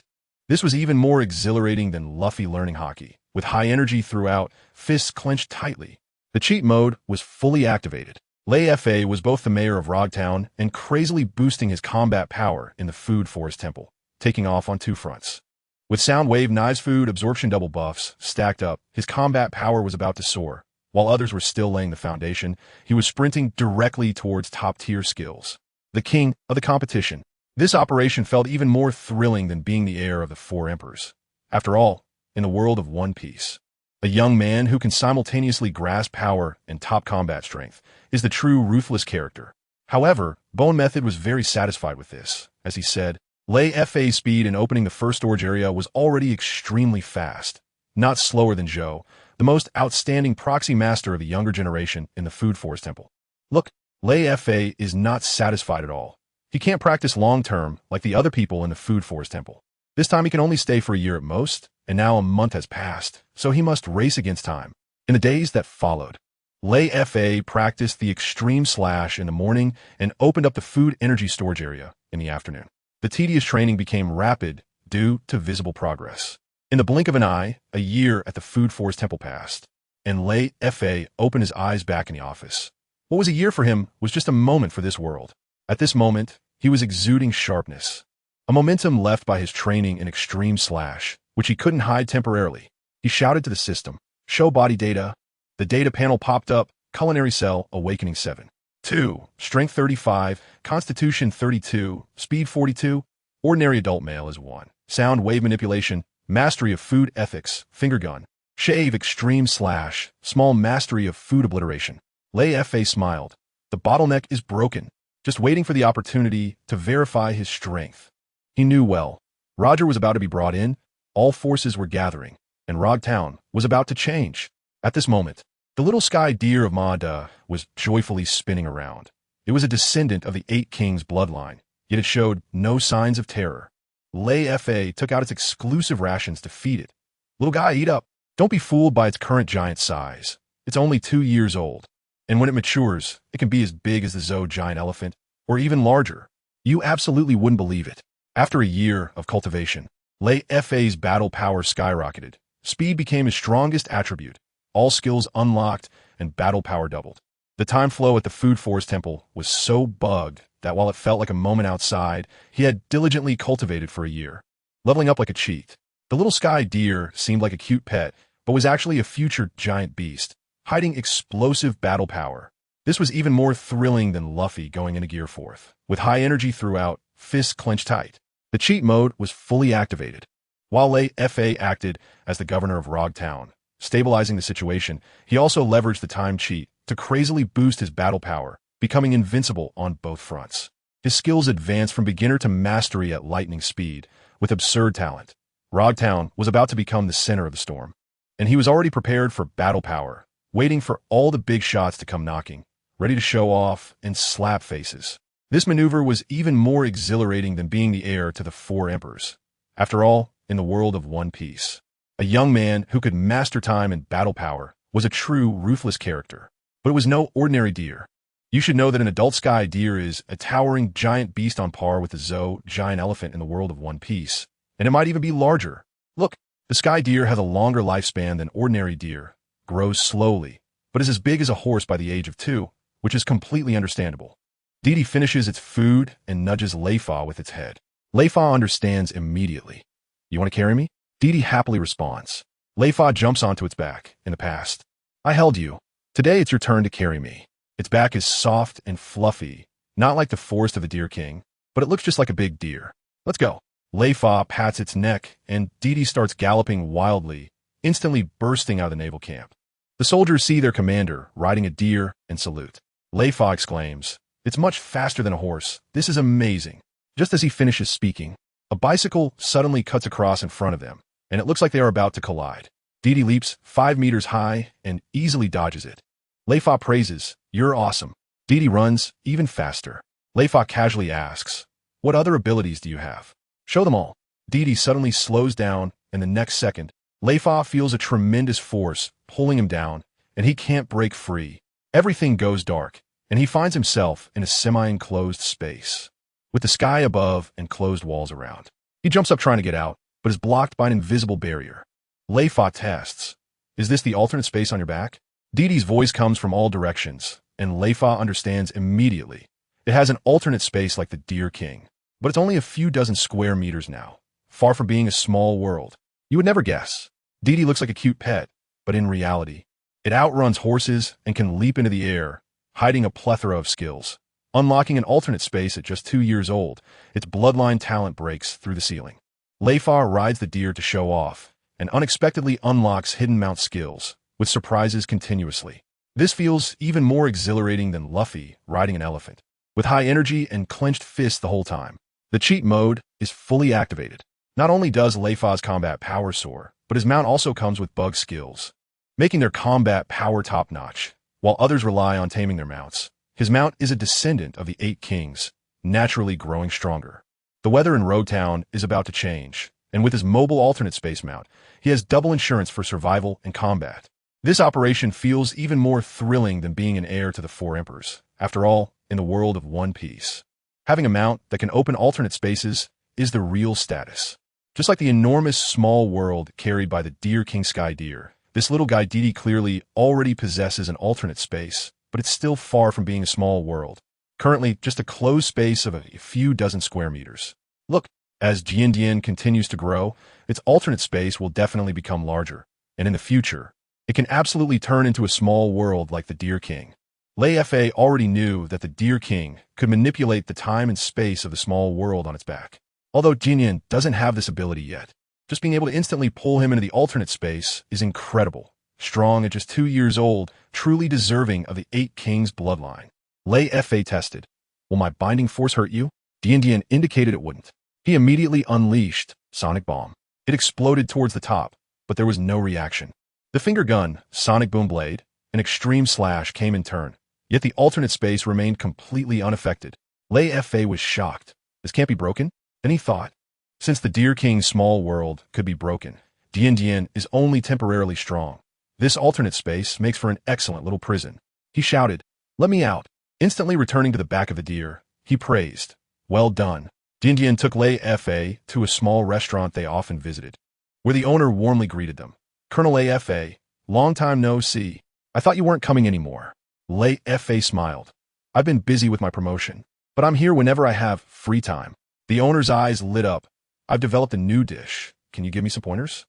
This was even more exhilarating than Luffy learning hockey. With high energy throughout, fists clenched tightly. The cheat mode was fully activated. Leifa was both the mayor of Rogtown and crazily boosting his combat power in the food forest temple, taking off on two fronts. With sound wave knives food absorption double buffs stacked up, his combat power was about to soar. While others were still laying the foundation, he was sprinting directly towards top-tier skills. The king of the competition. This operation felt even more thrilling than being the heir of the four emperors. After all, in the world of One Piece, a young man who can simultaneously grasp power and top combat strength is the true ruthless character. However, Bone Method was very satisfied with this. As he said, Leifa's speed in opening the first storage area was already extremely fast, not slower than Zhou, the most outstanding proxy master of the younger generation in the Food Forest Temple. Look, Leifa is not satisfied at all. He can't practice long-term like the other people in the Food Forest Temple. This time he can only stay for a year at most, and now a month has passed, so he must race against time. In the days that followed, Leifa practiced the extreme slash in the morning and opened up the food energy storage area in the afternoon. The tedious training became rapid due to visible progress. In the blink of an eye, a year at the Food Forest Temple passed, and Leifa opened his eyes back in the office. What was a year for him was just a moment for this world. At this moment, he was exuding sharpness, a momentum left by his training in extreme slash, which he couldn't hide temporarily. He shouted to the system, "Show body data." The data panel popped up, culinary cell, awakening 7. 2. Strength 35, constitution 32, speed 42, ordinary adult male is 1. Sound wave manipulation, mastery of food ethics, finger gun, shave extreme slash, small mastery of food obliteration. Leifa smiled. The bottleneck is broken, just waiting for the opportunity to verify his strength. He knew well. Roger was about to be brought in, all forces were gathering, and Rogtown was about to change. At this moment, the little sky deer of Mada was joyfully spinning around. It was a descendant of the 8 Kings bloodline, yet it showed no signs of terror. Leifa took out its exclusive rations to feed it. "Little guy, eat up. Don't be fooled by its current giant size. It's only 2 years old, and when it matures, it can be as big as the Zo giant elephant, or even larger. You absolutely wouldn't believe it." After a year of cultivation, Leifa's battle power skyrocketed. Speed became his strongest attribute. All skills unlocked, and battle power doubled. The time flow at the Food Forest Temple was so bugged that while it felt like a moment outside, he had diligently cultivated for a year, leveling up like a cheat. The little sky deer seemed like a cute pet, but was actually a future giant beast, hiding explosive battle power. This was even more thrilling than Luffy going into Gear 4th. With high energy throughout, fists clenched tight. The cheat mode was fully activated. While Leifa acted as the governor of Rogtown, stabilizing the situation, he also leveraged the time cheat to crazily boost his battle power, becoming invincible on both fronts. His skills advanced from beginner to mastery at lightning speed, with absurd talent. Rogtown was about to become the center of the storm, and he was already prepared for battle power, waiting for all the big shots to come knocking, ready to show off and slap faces. This maneuver was even more exhilarating than being the heir to the 4 emperors. After all, in the world of One Piece, a young man who could master time and battle power was a true ruthless character. But it was no ordinary deer. You should know that an adult sky deer is a towering giant beast on par with the Zo giant elephant in the world of One Piece, and it might even be larger. Look, the sky deer has a longer lifespan than ordinary deer, grows slowly, but is as big as a horse by the age of 2, which is completely understandable. Didi finishes its food and nudges Leifa with its head. Leifa understands immediately. "You want to carry me?" Didi happily responds. Leifa jumps onto its back. "In the past, I held you. Today it's your turn to carry me." Its back is soft and fluffy, not like the forest of the Deer King, but it looks just like a big deer. "Let's go." Leifa pats its neck, and Didi starts galloping wildly, instantly bursting out of the naval camp. The soldiers see their commander riding a deer and salute. Leifa exclaims, "It's much faster than a horse. This is amazing." Just as he finishes speaking, a bicycle suddenly cuts across in front of them, and it looks like they are about to collide. Didi leaps 5 meters high and easily dodges it. Leifa praises, "You're awesome." Didi runs even faster. Leifa casually asks, "What other abilities do you have? Show them all." Didi suddenly slows down, and the next second, Leifa feels a tremendous force pulling him down, and he can't break free. Everything goes dark, and he finds himself in a semi-enclosed space, with the sky above and closed walls around. He jumps up trying to get out, but is blocked by an invisible barrier. Leifa tests, "Is this the alternate space on your back?" Didi's voice comes from all directions, and Leifa understands immediately. It has an alternate space like the Deer King, but it's only a few dozen square meters now, far from being a small world. You would never guess. Didi looks like a cute pet, but in reality, it outruns horses and can leap into the air, hiding a plethora of skills. Unlocking an alternate space at just 2 years old, its bloodline talent breaks through the ceiling. Leifa rides the deer to show off, and unexpectedly unlocks hidden mount skills, with surprises continuously. This feels even more exhilarating than Luffy riding an elephant, with high energy and clenched fists the whole time. The cheat mode is fully activated. Not only does Leifa's combat power soar, but his mount also comes with bug skills, making their combat power top-notch, while others rely on taming their mounts. His mount is a descendant of the 8 Kings, naturally growing stronger. The weather in Rogtown is about to change, and with his mobile alternate space mount, he has double insurance for survival and combat. This operation feels even more thrilling than being an heir to the 4 emperors. After all, in the world of One Piece, having a mount that can open alternate spaces is the real status. Just like the enormous small world carried by the Deer King Sky Deer, this little guy Didi clearly already possesses an alternate space, but it's still far from being a small world. Currently, just a closed space of a few dozen square meters. Look, as Jian continues to grow, its alternate space will definitely become larger. and in the future, it can absolutely turn into a small world like the Deer King. Leifa already knew that the Deer King could manipulate the time and space of the small world on its back. Although Jinyan doesn't have this ability yet, just being able to instantly pull him into the alternate space is incredible. Strong at just 2 years old, truly deserving of the 8 Kings bloodline. Leifa tested. Will my binding force hurt you? Jinyan indicated it wouldn't. He immediately unleashed Sonic Bomb. It exploded towards the top, but there was no reaction. The finger gun, Sonic Boom Blade, an extreme slash came in turn, yet the alternate space remained completely unaffected. Leifa was shocked. This can't be broken? Then he thought. Since the Deer King's small world could be broken, Jinyan is only temporarily strong. This alternate space makes for an excellent little prison. He shouted, "Let me out." Instantly returning to the back of the deer, he praised, "Well done." Jinyan took Leifa to a small restaurant they often visited, where the owner warmly greeted them. "Colonel Leifa, long time no see. I thought you weren't coming anymore." Leifa smiled. "I've been busy with my promotion, but I'm here whenever I have free time." The owner's eyes lit up. "I've developed a new dish. Can you give me some pointers?"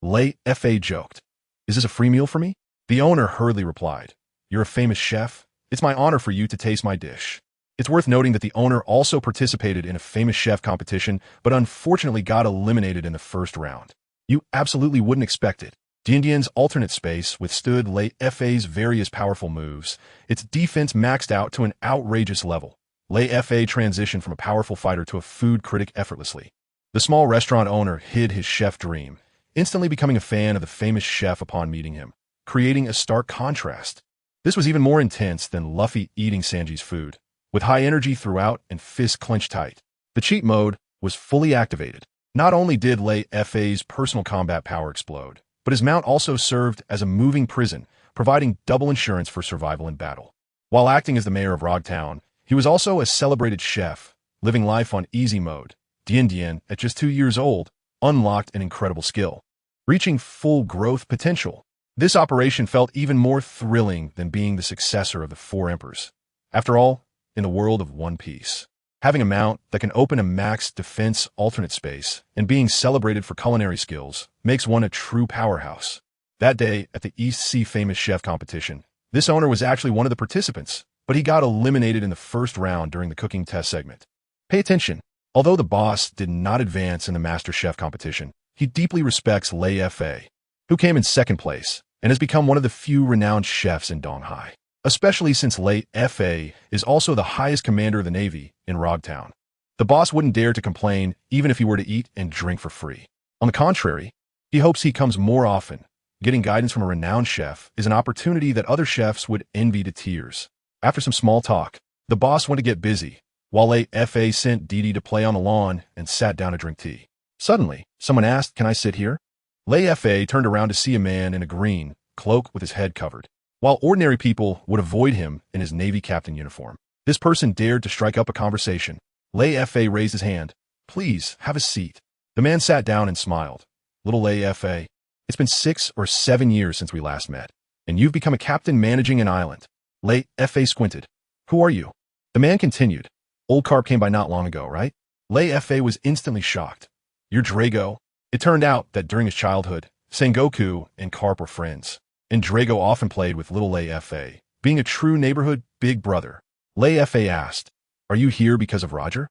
Leifa joked. "Is this a free meal for me?" The owner hurriedly replied, "You're a famous chef. It's my honor for you to taste my dish." It's worth noting that the owner also participated in a famous chef competition, but unfortunately got eliminated in the first round. You absolutely wouldn't expect it. Jinyan's alternate space withstood Leifa's various powerful moves. Its defense maxed out to an outrageous level. Leifa transitioned from a powerful fighter to a food critic effortlessly. The small restaurant owner hid his chef dream, instantly becoming a fan of the famous chef upon meeting him, creating a stark contrast. This was even more intense than Luffy eating Sanji's food, with high energy throughout and fists clenched tight. The cheat mode was fully activated. Not only did Leifa's personal combat power explode, but his mount also served as a moving prison, providing double insurance for survival in battle. While acting as the mayor of Rogtown, he was also a celebrated chef, living life on easy mode. Jinyan, at just 2 years old, unlocked an incredible skill, reaching full growth potential. This operation felt even more thrilling than being the successor of the 4 emperors. After all, in the world of One Piece, having a mount that can open a max defense alternate space and being celebrated for culinary skills makes one a true powerhouse. That day, at the East Sea Famous Chef competition, this owner was actually one of the participants, but he got eliminated in the first round during the cooking test segment. Pay attention. Although the boss did not advance in the Master Chef competition, he deeply respects Leifa, who came in second place and has become one of the few renowned chefs in Donghai, especially since Leifa is also the highest commander of the Navy in Rogtown. The boss wouldn't dare to complain even if he were to eat and drink for free. On the contrary, he hopes he comes more often. Getting guidance from a renowned chef is an opportunity that other chefs would envy to tears. After some small talk, the boss went to get busy, while Leifa sent Didi to play on the lawn and sat down to drink tea. Suddenly, someone asked, "Can I sit here?" Leifa turned around to see a man in a green cloak with his head covered. While ordinary people would avoid him in his Navy captain uniform, this person dared to strike up a conversation. Leifa raised his hand. "Please, have a seat." The man sat down and smiled. "Little Leifa, it's been 6 or 7 years since we last met, and you've become a captain managing an island." Leifa squinted. "Who are you?" The man continued. "Old Carp came by not long ago, right?" Leifa was instantly shocked. "You're Drago?" It turned out that during his childhood, Sengoku and Carp were friends, and Drago often played with little Leifa, being a true neighborhood big brother. Leifa asked, "Are you here because of Roger?"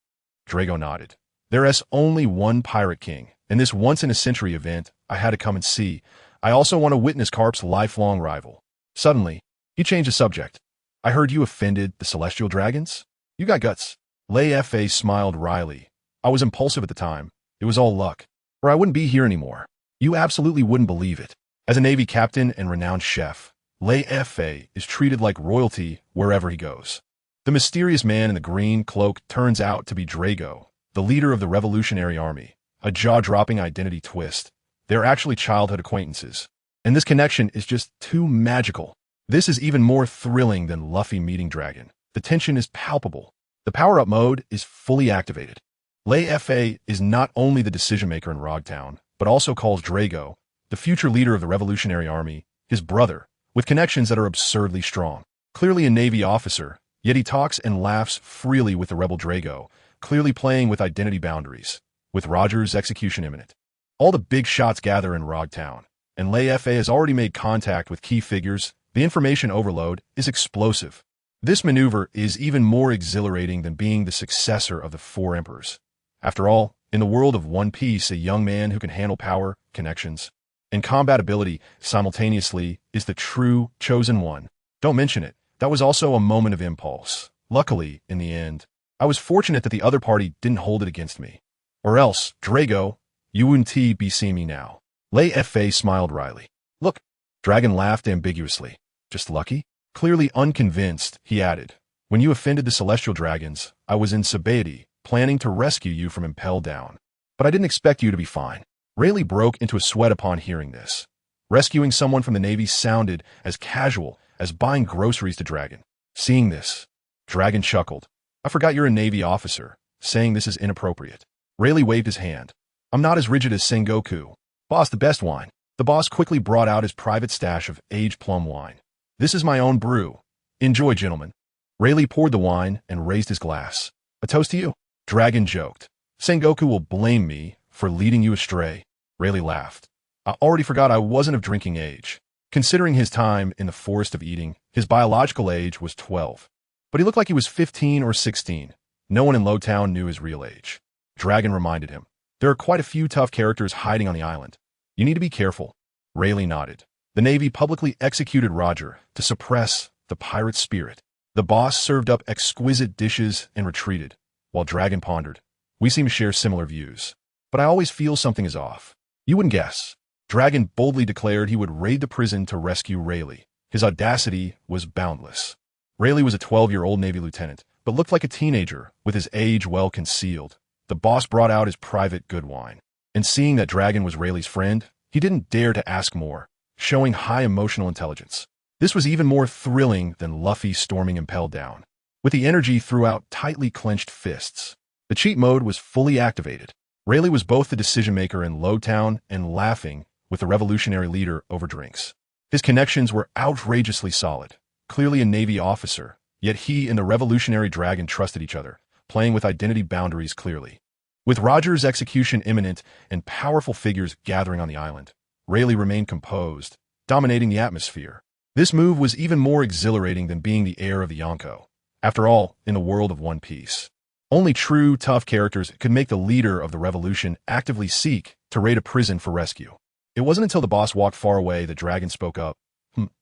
Drago nodded. "There's only one Pirate King, and this once-in-a-century event I had to come and see. I also want to witness Carp's lifelong rival." Suddenly, he changed the subject. "I heard you offended the Celestial Dragons? You got guts." Leifa smiled wryly. "I was impulsive at the time. It was all luck, or I wouldn't be here anymore. You absolutely wouldn't believe it. As a Navy captain and renowned chef, Leifa is treated like royalty wherever he goes." The mysterious man in the green cloak turns out to be Drago, the leader of the Revolutionary Army. A jaw-dropping identity twist. They're actually childhood acquaintances. And this connection is just too magical. This is even more thrilling than Luffy meeting Dragon. The tension is palpable. The power-up mode is fully activated. Leifa is not only the decision-maker in Rogtown, but also calls Drago, the future leader of the Revolutionary Army, his brother, with connections that are absurdly strong. Clearly a Navy officer, yet he talks and laughs freely with the rebel Drago, clearly playing with identity boundaries, with Roger's execution imminent. All the big shots gather in Rogtown, and Leifa has already made contact with key figures. The information overload is explosive. This maneuver is even more exhilarating than being the successor of the Four Emperors. After all, in the world of One Piece, a young man who can handle power, connections, and combat ability simultaneously is the true chosen one. Don't mention it. That was also a moment of impulse. Luckily, in the end, I was fortunate that the other party didn't hold it against me. Or else, Drago, you wouldn't be seeing me now. Leifa smiled wryly. Look, Dragon laughed ambiguously. Just lucky? Clearly unconvinced, he added. When you offended the celestial dragons, I was in Sabaody, planning to rescue you from Impel Down. But I didn't expect you to be fine. Rayleigh broke into a sweat upon hearing this. Rescuing someone from the Navy sounded as casual as buying groceries to Dragon. Seeing this, Dragon chuckled. I forgot you're a Navy officer, saying this is inappropriate. Rayleigh waved his hand. I'm not as rigid as Sengoku. Boss, the best wine. The boss quickly brought out his private stash of aged plum wine. This is my own brew. Enjoy, gentlemen. Rayleigh poured the wine and raised his glass. A toast to you. Dragon joked. Sengoku will blame me for leading you astray. Rayleigh laughed. I already forgot I wasn't of drinking age. Considering his time in the Forest of Eating, his biological age was 12. But he looked like he was 15 or 16. No one in Lowtown knew his real age. Dragon reminded him. There are quite a few tough characters hiding on the island. You need to be careful. Rayleigh nodded. The Navy publicly executed Roger to suppress the pirate spirit. The boss served up exquisite dishes and retreated, while Dragon pondered. We seem to share similar views. But I always feel something is off. You wouldn't guess. Dragon boldly declared he would raid the prison to rescue Rayleigh. His audacity was boundless. Rayleigh was a 12-year-old Navy lieutenant, but looked like a teenager, with his age well concealed. The boss brought out his private good wine. And seeing that Dragon was Rayleigh's friend, he didn't dare to ask more, showing high emotional intelligence. This was even more thrilling than Luffy storming Impel Down. With the energy throughout tightly clenched fists, the cheat mode was fully activated. Rayleigh was both the decision-maker in Lowtown and laughing with the revolutionary leader over drinks. His connections were outrageously solid. Clearly a Navy officer, yet he and the revolutionary Dragon trusted each other, playing with identity boundaries clearly. With Roger's execution imminent and powerful figures gathering on the island, Rayleigh remained composed, dominating the atmosphere. This move was even more exhilarating than being the heir of the Yonko. After all, in the world of One Piece, only true, tough characters could make the leader of the revolution actively seek to raid a prison for rescue. It wasn't until the boss walked far away that Dragon spoke up.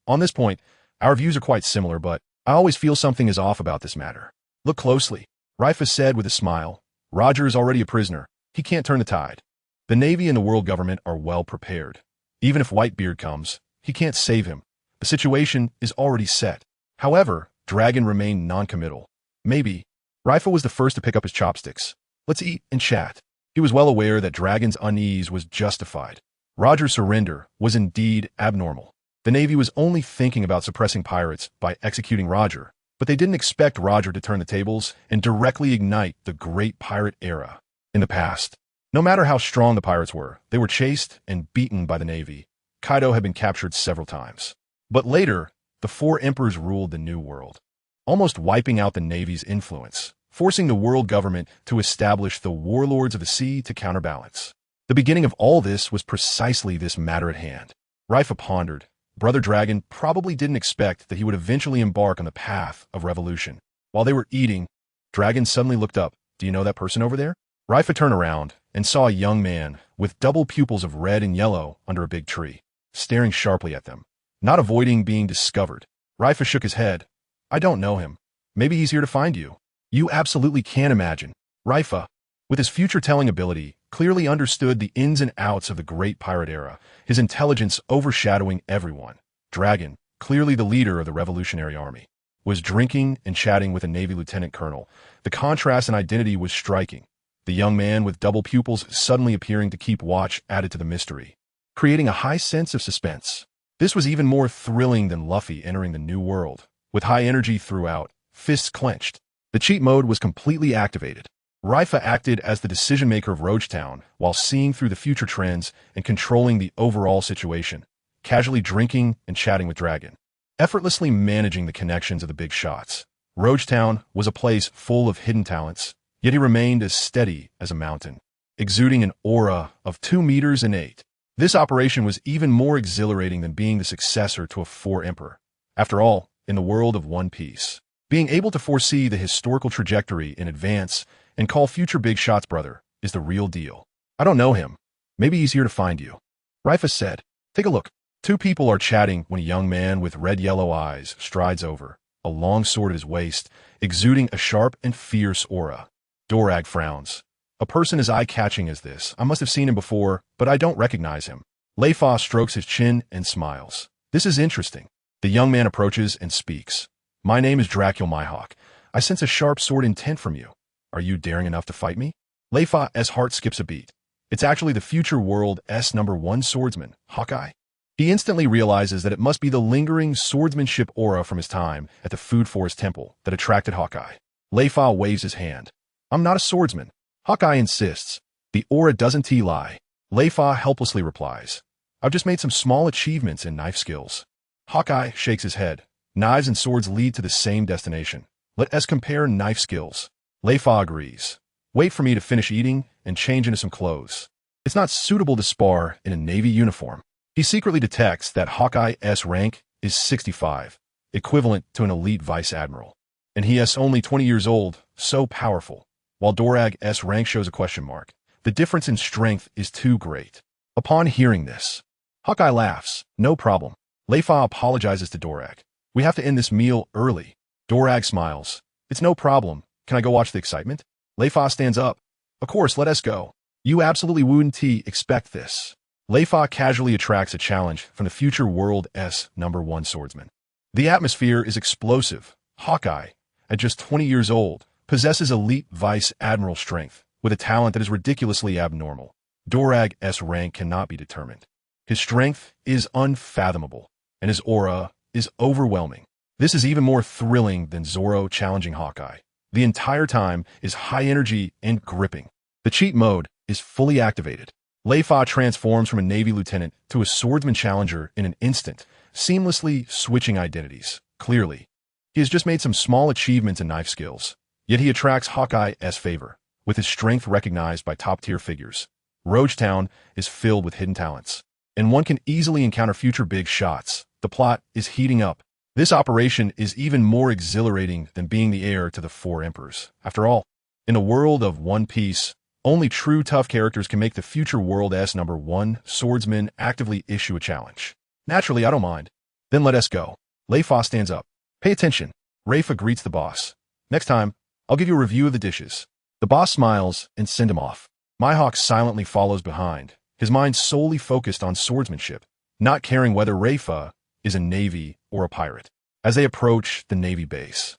On this point, our views are quite similar, but I always feel something is off about this matter. Look closely. Leifa said with a smile. Roger is already a prisoner. He can't turn the tide. The Navy and the world government are well prepared. Even if Whitebeard comes, he can't save him. The situation is already set. However, Dragon remained non-committal. Maybe. Leifa was the first to pick up his chopsticks. Let's eat and chat. He was well aware that Dragon's unease was justified. Roger's surrender was indeed abnormal. The Navy was only thinking about suppressing pirates by executing Roger, but they didn't expect Roger to turn the tables and directly ignite the great pirate era. In the past, no matter how strong the pirates were, they were chased and beaten by the Navy. Kaido had been captured several times. But later, the Four Emperors ruled the New World, almost wiping out the Navy's influence, forcing the world government to establish the warlords of the sea to counterbalance. The beginning of all this was precisely this matter at hand. Leifa pondered. Brother Dragon probably didn't expect that he would eventually embark on the path of revolution. While they were eating, Dragon suddenly looked up. Do you know that person over there? Leifa turned around and saw a young man with double pupils of red and yellow under a big tree, staring sharply at them, not avoiding being discovered. Leifa shook his head. I don't know him. Maybe he's here to find you. You absolutely can't imagine. Leifa, with his future-telling ability, clearly understood the ins and outs of the great pirate era, his intelligence overshadowing everyone. Dragon, clearly the leader of the Revolutionary Army, was drinking and chatting with a Navy lieutenant colonel. The contrast in identity was striking. The young man with double pupils suddenly appearing to keep watch added to the mystery, creating a high sense of suspense. This was even more thrilling than Luffy entering the New World. With high energy throughout, fists clenched, the cheat mode was completely activated. Leifa acted as the decision-maker of Roachtown while seeing through the future trends and controlling the overall situation, casually drinking and chatting with Dragon, effortlessly managing the connections of the big shots. Roachtown was a place full of hidden talents, yet he remained as steady as a mountain, exuding an aura of 2 meters and 8. This operation was even more exhilarating than being the successor to a four-emperor. After all, in the world of One Piece, being able to foresee the historical trajectory in advance and call future big shots brother is the real deal. I don't know him. Maybe he's here to find you. Leifa said. Take a look. Two people are chatting when a young man with red-yellow eyes strides over, a long sword at his waist, exuding a sharp and fierce aura. Dorag frowns. A person as eye-catching as this. I must have seen him before, but I don't recognize him. Leifa strokes his chin and smiles. This is interesting. The young man approaches and speaks. My name is Dracul Mihawk. I sense a sharp sword intent from you. Are you daring enough to fight me? Leifa's heart skips a beat. It's actually the future world's #1 swordsman, Hawkeye. He instantly realizes that it must be the lingering swordsmanship aura from his time at the Food Forest Temple that attracted Hawkeye. Leifa waves his hand. I'm not a swordsman. Hawkeye insists. The aura doesn't lie. Leifa helplessly replies. I've just made some small achievements in knife skills. Hawkeye shakes his head. Knives and swords lead to the same destination. Let us compare knife skills. Leifa agrees. Wait for me to finish eating and change into some clothes. It's not suitable to spar in a Navy uniform. He secretly detects that Hawkeye's rank is 65, equivalent to an elite vice admiral. And he is only 20 years old, so powerful. While Dorag's rank shows a question mark, the difference in strength is too great. Upon hearing this, Hawkeye laughs. No problem. Leifa apologizes to Dorag. We have to end this meal early. Dorag smiles. It's no problem. Can I go watch the excitement? Leifa stands up. Of course, let us go. You absolutely wouldn't expect this. Leifa casually attracts a challenge from the future world's #1 swordsman. The atmosphere is explosive. Hawkeye, at just 20 years old, possesses elite vice admiral strength, with a talent that is ridiculously abnormal. Dorag's rank cannot be determined. His strength is unfathomable, and his aura is overwhelming. This is even more thrilling than Zoro challenging Hawkeye. The entire time is high energy and gripping. The cheat mode is fully activated. Leifa transforms from a Navy lieutenant to a swordsman challenger in an instant, seamlessly switching identities. Clearly, he has just made some small achievements in knife skills, yet he attracts Hawkeye's favor, with his strength recognized by top-tier figures. Rogetown is filled with hidden talents, and one can easily encounter future big shots. The plot is heating up. This operation is even more exhilarating than being the heir to the four emperors. After all, in the world of One Piece, only true tough characters can make the future world's #1 swordsman actively issue a challenge. Naturally, I don't mind. Then let us go. Leifa stands up. Pay attention. Leifa greets the boss. Next time, I'll give you a review of the dishes. The boss smiles and sends him off. Mihawk silently follows behind, his mind solely focused on swordsmanship, not caring whether Leifa is a Navy or a pirate. As they approach the Navy base,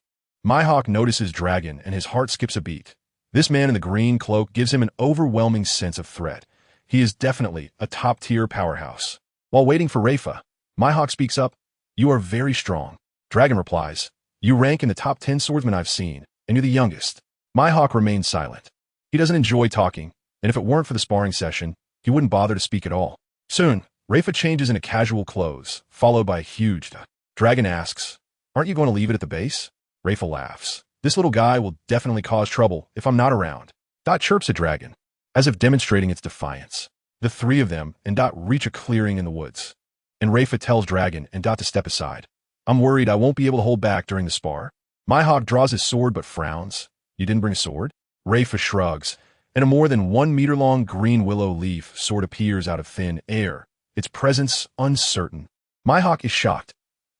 Mihawk notices Dragon and his heart skips a beat. This man in the green cloak gives him an overwhelming sense of threat. He is definitely a top-tier powerhouse. While waiting for Leifa, Mihawk speaks up. You are very strong. Dragon replies. You rank in the top 10 swordsmen I've seen, and you're the youngest. Mihawk remains silent. He doesn't enjoy talking, and if it weren't for the sparring session, he wouldn't bother to speak at all. Soon, Leifa changes into casual clothes, followed by a huge Dragon asks, Aren't you going to leave it at the base? Leifa laughs. This little guy will definitely cause trouble if I'm not around. Chirps at Dragon, as if demonstrating its defiance. The three of them and reach a clearing in the woods, and Leifa tells Dragon and to step aside. I'm worried I won't be able to hold back during the spar. Mihawk draws his sword but frowns. You didn't bring a sword? Leifa shrugs, and a more than 1 meter long green willow leaf sword appears out of thin air, its presence uncertain. Mihawk is shocked.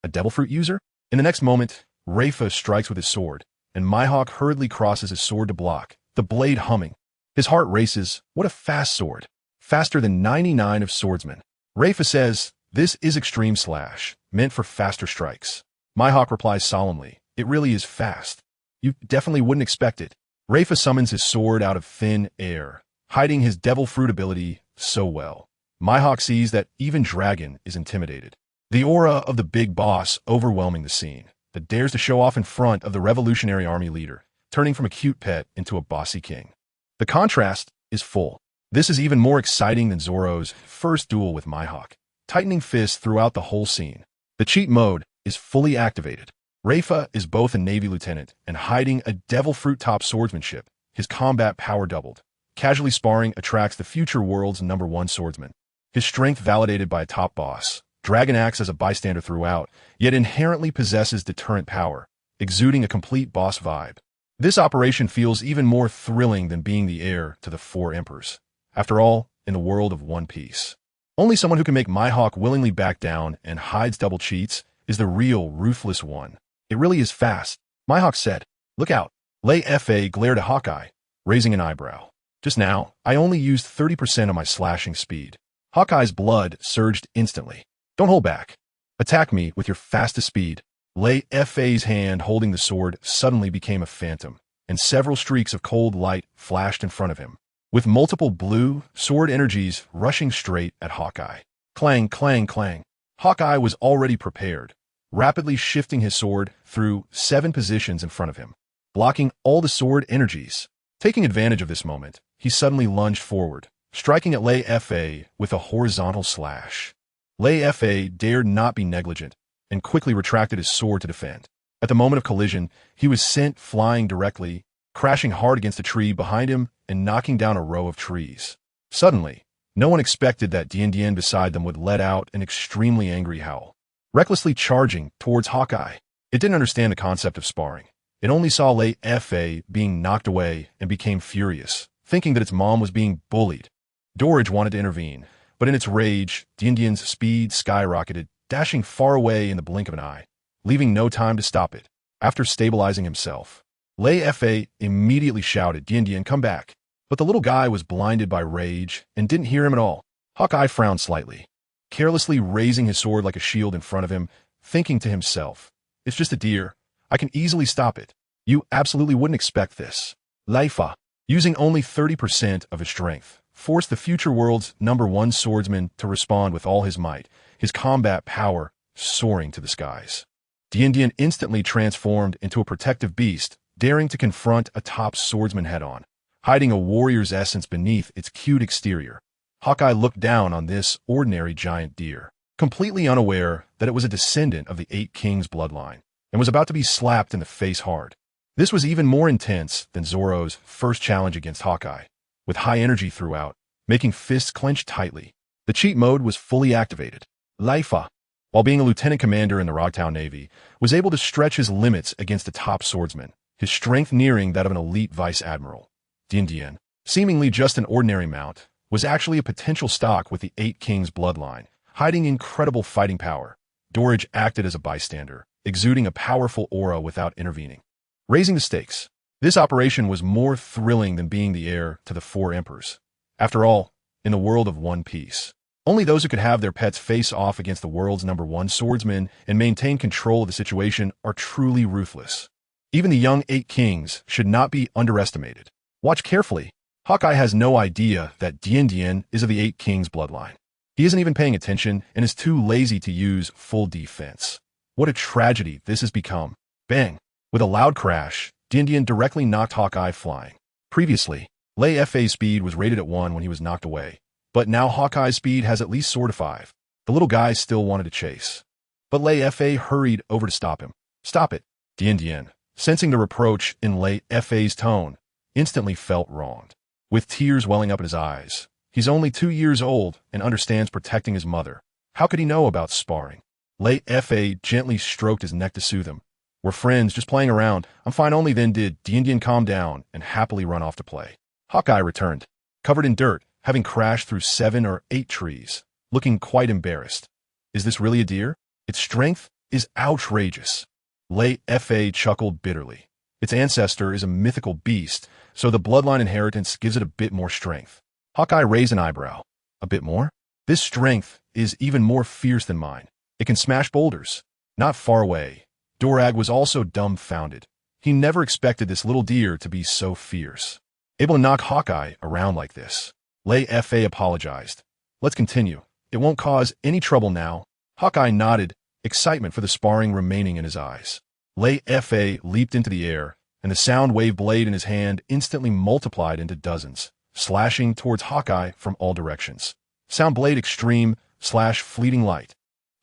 A devil fruit user? In the next moment, Leifa strikes with his sword, and Mihawk hurriedly crosses his sword to block, the blade humming. His heart races. What a fast sword. Faster than 99 of swordsmen. Leifa says, This is extreme slash, meant for faster strikes. Mihawk replies solemnly, It really is fast. You definitely wouldn't expect it. Leifa summons his sword out of thin air, hiding his devil fruit ability so well. Mihawk sees that even Dragon is intimidated. The aura of the big boss overwhelming the scene, that dares to show off in front of the Revolutionary Army leader, turning from a cute pet into a bossy king. The contrast is full. This is even more exciting than Zoro's first duel with Mihawk, tightening fists throughout the whole scene. The cheat mode is fully activated. Leifa is both a Navy lieutenant and hiding a devil fruit top swordsmanship. His combat power doubled. Casually sparring attracts the future world's #1 swordsman. his strength validated by a top boss. Dragon acts as a bystander throughout, yet inherently possesses deterrent power, exuding a complete boss vibe. This operation feels even more thrilling than being the heir to the 4 emperors. After all, in the world of One Piece, only someone who can make Mihawk willingly back down and hides double cheats is the real ruthless one. It really is fast. Mihawk said, "Look out." Leifa glared at Hawkeye, raising an eyebrow. "Just now, I only used 30% of my slashing speed." Hawkeye's blood surged instantly. "Don't hold back. Attack me with your fastest speed." Leifa's hand holding the sword suddenly became a phantom, and several streaks of cold light flashed in front of him, with multiple blue sword energies rushing straight at Hawkeye. Clang, clang, clang. Hawkeye was already prepared, rapidly shifting his sword through 7 positions in front of him, blocking all the sword energies. Taking advantage of this moment, he suddenly lunged forward, striking at Leifa with a horizontal slash. Leifa dared not be negligent, and quickly retracted his sword to defend. At the moment of collision, he was sent flying directly, crashing hard against a tree behind him and knocking down a row of trees. Suddenly, no one expected that Dian beside them would let out an extremely angry howl, recklessly charging towards Hawkeye. It didn't understand the concept of sparring. It only saw Leifa being knocked away and became furious, thinking that its mom was being bullied. Dorage wanted to intervene, but in its rage, Dian's speed skyrocketed, dashing far away in the blink of an eye, leaving no time to stop it. After stabilizing himself, Leifa immediately shouted, "Dian, come back." But the little guy was blinded by rage and didn't hear him at all. Hawkeye frowned slightly, carelessly raising his sword like a shield in front of him, thinking to himself, "It's just a deer. I can easily stop it." "You absolutely wouldn't expect this." Leifa, using only 30% of his strength, forced the future world's #1 swordsman to respond with all his might, his combat power soaring to the skies. Dian instantly transformed into a protective beast, daring to confront a top swordsman head-on, hiding a warrior's essence beneath its cute exterior. Hawkeye looked down on this ordinary giant deer, completely unaware that it was a descendant of the 8 Kings bloodline, and was about to be slapped in the face hard. This was even more intense than Zoro's first challenge against Hawkeye, with high energy throughout, making fists clench tightly. The cheat mode was fully activated. Leifa, while being a lieutenant commander in the Rogtown Navy, was able to stretch his limits against a top swordsman, his strength nearing that of an elite vice admiral. Dian, seemingly just an ordinary mount, was actually a potential stock with the 8 Kings bloodline, hiding incredible fighting power. Dorage acted as a bystander, exuding a powerful aura without intervening. Raising the stakes, this operation was more thrilling than being the heir to the 4 emperors. After all, in the world of One Piece, only those who could have their pets face off against the world's #1 swordsman and maintain control of the situation are truly ruthless. Even the young 8 Kings should not be underestimated. Watch carefully. Hawkeye has no idea that Dian is of the 8 Kings bloodline. He isn't even paying attention and is too lazy to use full defense. What a tragedy this has become. Bang! With a loud crash, Dian directly knocked Hawkeye flying. Previously, Leifa's speed was rated at 1 when he was knocked away, but now Hawkeye's speed has at least soared to 5. The little guy still wanted to chase, but Leifa hurried over to stop him. "Stop it." Dian, sensing the reproach in Leifa's tone, instantly felt wronged. With tears welling up in his eyes, he's only 2 years old and understands protecting his mother. How could he know about sparring? Leifa gently stroked his neck to soothe him. "We're friends, just playing around. I'm fine." Only then did Dian calm down and happily run off to play. Hawkeye returned, covered in dirt, having crashed through 7 or 8 trees, looking quite embarrassed. "Is this really a deer? Its strength is outrageous." Leifa chuckled bitterly. Its ancestor is a mythical beast, so the bloodline inheritance gives it a bit more strength. Hawkeye raised an eyebrow. "A bit more? This strength is even more fierce than mine. It can smash boulders." Not far away, Dorag was also dumbfounded. He never expected this little deer to be so fierce, able to knock Hawkeye around like this. Leifa apologized. "Let's continue. It won't cause any trouble now." Hawkeye nodded, excitement for the sparring remaining in his eyes. Leifa leaped into the air, and the sound wave blade in his hand instantly multiplied into dozens, slashing towards Hawkeye from all directions. Sound blade extreme / fleeting light.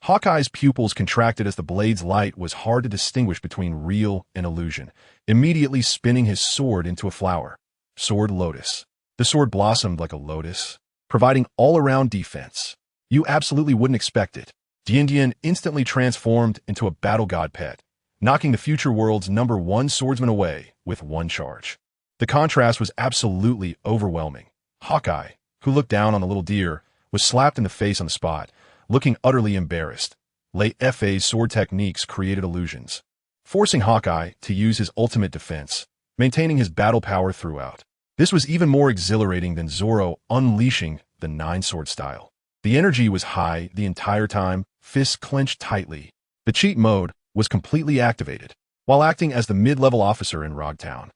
Hawkeye's pupils contracted as the blade's light was hard to distinguish between real and illusion, immediately spinning his sword into a flower. Sword Lotus. The sword blossomed like a lotus, providing all-around defense. You absolutely wouldn't expect it. Dian instantly transformed into a battle god pet, knocking the future world's #1 swordsman away with one charge. The contrast was absolutely overwhelming. Hawkeye, who looked down on the little deer, was slapped in the face on the spot, looking utterly embarrassed. Leifa's sword techniques created illusions, forcing Hawkeye to use his ultimate defense, maintaining his battle power throughout. This was even more exhilarating than Zoro unleashing the 9-sword style. The energy was high the entire time, fists clenched tightly. The cheat mode was completely activated. While acting as the mid-level officer in Rogtown,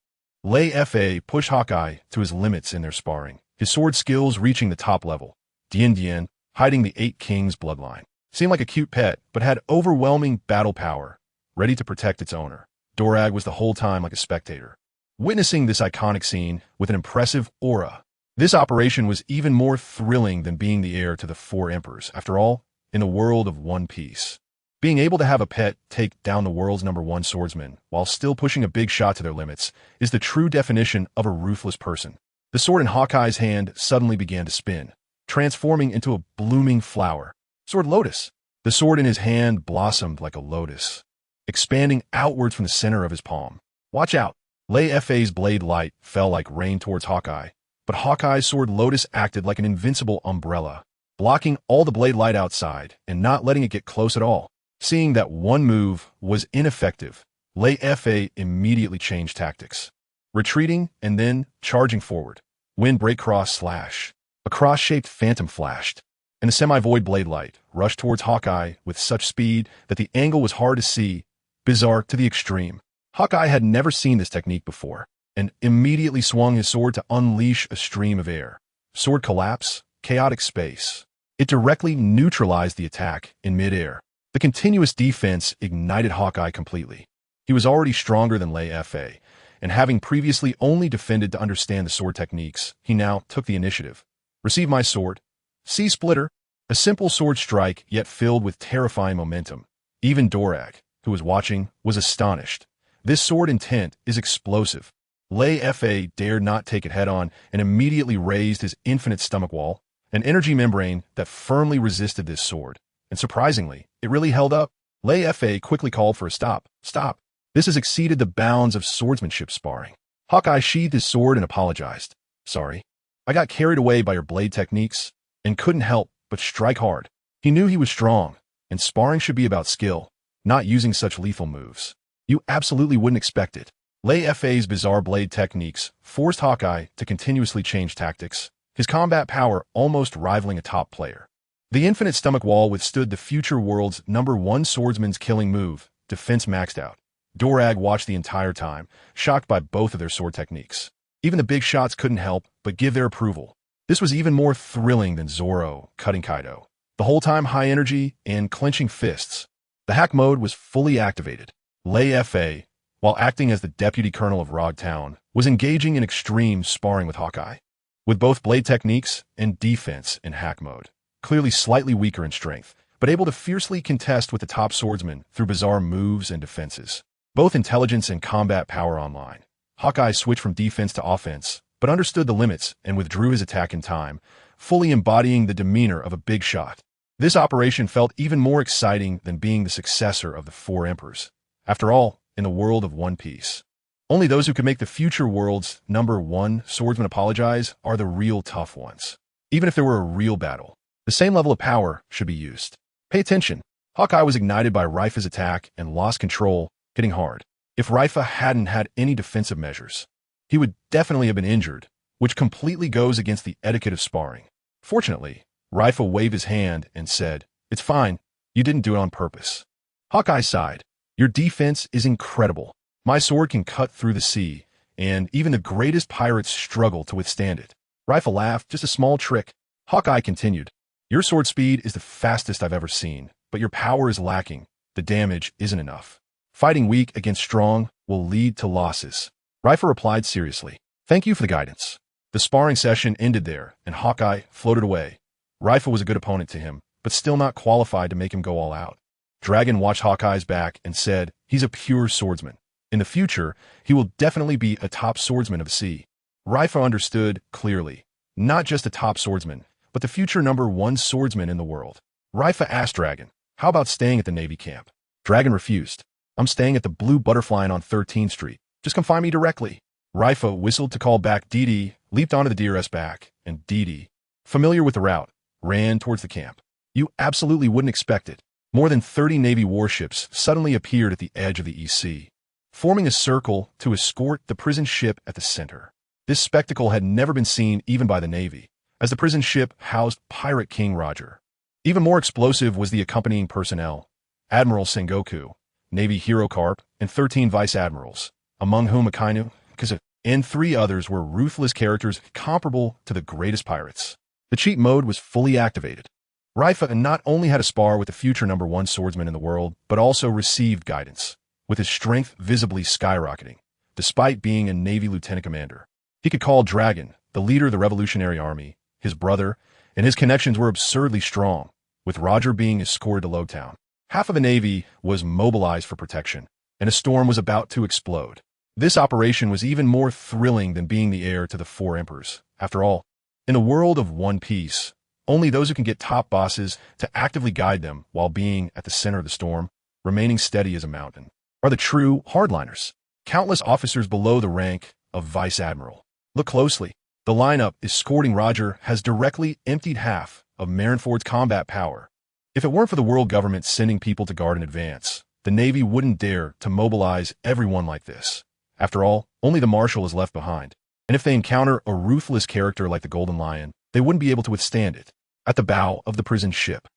Leifa pushed Hawkeye to his limits in their sparring, his sword skills reaching the top level. Dian, hiding the 8 Kings bloodline, seemed like a cute pet, but had overwhelming battle power, ready to protect its owner. Dorag was the whole time like a spectator, witnessing this iconic scene with an impressive aura. This operation was even more thrilling than being the heir to the 4 emperors. After all, in the world of One Piece, being able to have a pet take down the world's #1 swordsman while still pushing a big shot to their limits is the true definition of a ruthless person. The sword in Hawkeye's hand suddenly began to spin, transforming into a blooming flower. Sword Lotus. The sword in his hand blossomed like a lotus, expanding outwards from the center of his palm. Watch out! Leifa's blade light fell like rain towards Hawkeye, but Hawkeye's sword Lotus acted like an invincible umbrella, blocking all the blade light outside and not letting it get close at all. Seeing that one move was ineffective, Leifa immediately changed tactics, retreating and then charging forward. Windbreak cross slash. A cross-shaped phantom flashed, and a semi-void blade light rushed towards Hawkeye with such speed that the angle was hard to see, bizarre to the extreme. Hawkeye had never seen this technique before, and immediately swung his sword to unleash a stream of air. Sword collapse, chaotic space. It directly neutralized the attack in midair. The continuous defense ignited Hawkeye completely. He was already stronger than Leifa, and having previously only defended to understand the sword techniques, he now took the initiative. Receive my sword. Sea Splitter. A simple sword strike, yet filled with terrifying momentum. Even Dorag, who was watching, was astonished. This sword intent is explosive. Leifa dared not take it head-on and immediately raised his infinite stomach wall, an energy membrane that firmly resisted this sword. And surprisingly, it really held up. Leifa quickly called for a stop. Stop. This has exceeded the bounds of swordsmanship sparring. Hawkeye sheathed his sword and apologized. Sorry. I got carried away by your blade techniques and couldn't help but strike hard. He knew he was strong, and sparring should be about skill, not using such lethal moves. You absolutely wouldn't expect it. Leifa's bizarre blade techniques forced Hawkeye to continuously change tactics, his combat power almost rivaling a top player. The infinite stomach wall withstood the future world's #1 swordsman's killing move, defense maxed out. Dorag watched the entire time, shocked by both of their sword techniques. Even the big shots couldn't help but give their approval. This was even more thrilling than Zoro cutting Kaido. The whole time high energy and clenching fists. The hack mode was fully activated. Leifa, while acting as the deputy colonel of Rogtown, was engaging in extreme sparring with Hawkeye, with both blade techniques and defense in hack mode, clearly slightly weaker in strength, but able to fiercely contest with the top swordsman through bizarre moves and defenses. Both intelligence and combat power online. Hawkeye switched from defense to offense, but understood the limits and withdrew his attack in time, fully embodying the demeanor of a big shot. This operation felt even more exciting than being the successor of the 4 emperors. After all, in the world of One Piece, only those who can make the future world's #1 swordsman apologize are the real tough ones. Even if there were a real battle, the same level of power should be used. Pay attention. Hawkeye was ignited by Leifa's attack and lost control, hitting hard. If Leifa hadn't had any defensive measures, he would definitely have been injured, which completely goes against the etiquette of sparring. Fortunately, Leifa waved his hand and said, "It's fine, you didn't do it on purpose." Hawkeye sighed. "Your defense is incredible. My sword can cut through the sea, and even the greatest pirates struggle to withstand it." Leifa laughed, "Just a small trick." Hawkeye continued, "Your sword speed is the fastest I've ever seen, but your power is lacking. The damage isn't enough. Fighting weak against strong will lead to losses." Leifa replied seriously, "Thank you for the guidance." The sparring session ended there, and Hawkeye floated away. Leifa was a good opponent to him, but still not qualified to make him go all out. Dragon watched Hawkeye's back and said, "He's a pure swordsman. In the future, he will definitely be a top swordsman of the sea." Leifa understood clearly, not just a top swordsman, but the future #1 swordsman in the world. Leifa asked Dragon, "How about staying at the Navy camp?" Dragon refused. "I'm staying at the Blue Butterfly on 13th Street. Just come find me directly." Leifa whistled to call back Dee, leaped onto the DRS back, and Dee, familiar with the route, ran towards the camp. You absolutely wouldn't expect it. More than 30 Navy warships suddenly appeared at the edge of the East Sea, forming a circle to escort the prison ship at the center. This spectacle had never been seen even by the Navy, as the prison ship housed Pirate King Roger. Even more explosive was the accompanying personnel: Admiral Sengoku, Navy hero Garp, and 13 vice admirals, among whom Akainu, Kazu, and 3 others were ruthless characters comparable to the greatest pirates. The cheat mode was fully activated. Leifa not only had a spar with the future #1 swordsman in the world, but also received guidance, with his strength visibly skyrocketing, despite being a Navy lieutenant commander. He could call Dragon, the leader of the Revolutionary Army, his brother, and his connections were absurdly strong, with Roger being escorted to Lowtown. Half of the Navy was mobilized for protection, and a storm was about to explode. This operation was even more thrilling than being the heir to the 4 emperors. After all, in the world of One Piece, only those who can get top bosses to actively guide them while being at the center of the storm, remaining steady as a mountain, are the true hardliners. Countless officers below the rank of Vice Admiral. Look closely. The lineup escorting Roger has directly emptied half of Marineford's combat power. If it weren't for the world government sending people to guard in advance, the Navy wouldn't dare to mobilize everyone like this. After all, only the Marshal is left behind, and if they encounter a ruthless character like the Golden Lion, they wouldn't be able to withstand it. At the bow of the prison ship,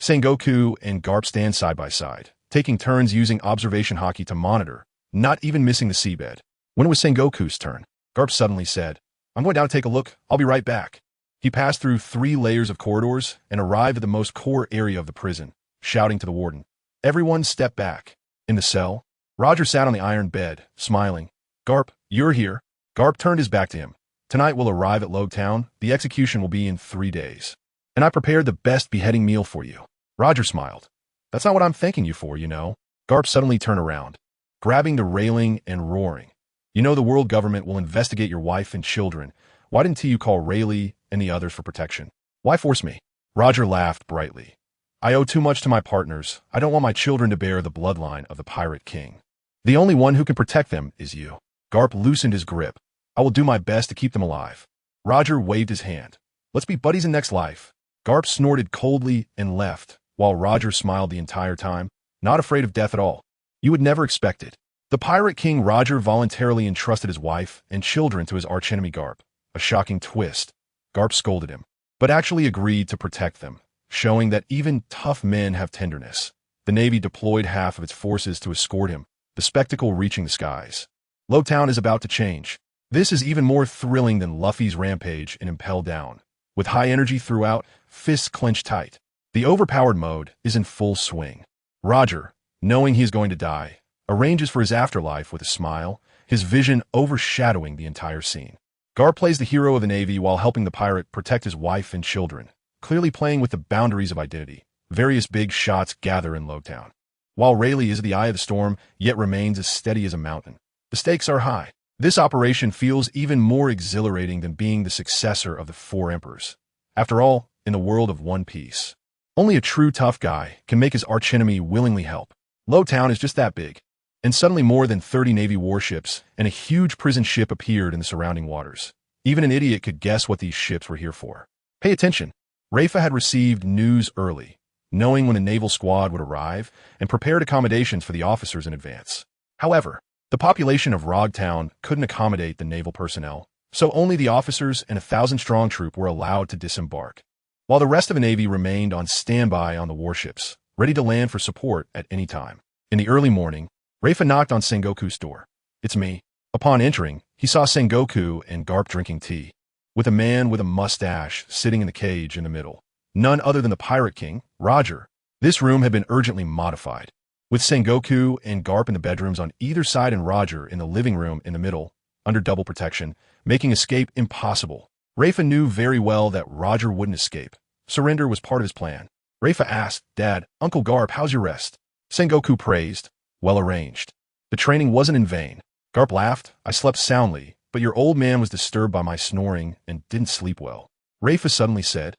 Sengoku and Garp stand side by side, taking turns using observation hockey to monitor, not even missing the seabed. When it was Sengoku's turn, Garp suddenly said, "I'm going down to take a look. I'll be right back." He passed through 3 layers of corridors and arrived at the most core area of the prison, shouting to the warden, "Everyone step back." In the cell, Roger sat on the iron bed, smiling. "Garp, you're here." Garp turned his back to him. "Tonight we'll arrive at Lowtown. The execution will be in 3 days. And I prepared the best beheading meal for you." Roger smiled. "That's not what I'm thanking you for, you know." Garp suddenly turned around, grabbing the railing and roaring. "You know the world government will investigate your wife and children. Why didn't you call Rayleigh and the others for protection? Why force me?" Roger laughed brightly. "I owe too much to my partners. I don't want my children to bear the bloodline of the Pirate King. The only one who can protect them is you." Garp loosened his grip. "I will do my best to keep them alive." Roger waved his hand. "Let's be buddies in next life." Garp snorted coldly and left, while Roger smiled the entire time, not afraid of death at all. You would never expect it. The Pirate King Roger voluntarily entrusted his wife and children to his archenemy Garp. A shocking twist. Garp scolded him, but actually agreed to protect them, showing that even tough men have tenderness. The Navy deployed half of its forces to escort him, the spectacle reaching the skies. Lowtown is about to change. This is even more thrilling than Luffy's rampage in Impel Down. With high energy throughout, fists clenched tight. The overpowered mode is in full swing. Roger, knowing he is going to die, arranges for his afterlife with a smile, his vision overshadowing the entire scene. Garp plays the hero of the Navy while helping the pirate protect his wife and children, clearly playing with the boundaries of identity. Various big shots gather in Lowtown. While Rayleigh is at the eye of the storm, yet remains as steady as a mountain. The stakes are high. This operation feels even more exhilarating than being the successor of the 4 emperors. After all, in the world of One Piece, only a true tough guy can make his archenemy willingly help. Lowtown is just that big. And suddenly more than 30 Navy warships and a huge prison ship appeared in the surrounding waters. Even an idiot could guess what these ships were here for. Pay attention. Leifa had received news early, knowing when a naval squad would arrive, and prepared accommodations for the officers in advance. However, the population of Rogtown couldn't accommodate the naval personnel, so only the officers and a 1,000-strong troop were allowed to disembark, while the rest of the Navy remained on standby on the warships, ready to land for support at any time. In the early morning, Leifa knocked on Sengoku's door. "It's me." Upon entering, he saw Sengoku and Garp drinking tea, with a man with a mustache sitting in the cage in the middle. None other than the Pirate King, Roger. This room had been urgently modified, with Sengoku and Garp in the bedrooms on either side and Roger in the living room in the middle, under double protection, making escape impossible. Leifa knew very well that Roger wouldn't escape. Surrender was part of his plan. Leifa asked, "Dad, Uncle Garp, how's your rest?" Sengoku praised, "Well arranged. The training wasn't in vain." Garp laughed, "I slept soundly, but your old man was disturbed by my snoring and didn't sleep well." Leifa suddenly said,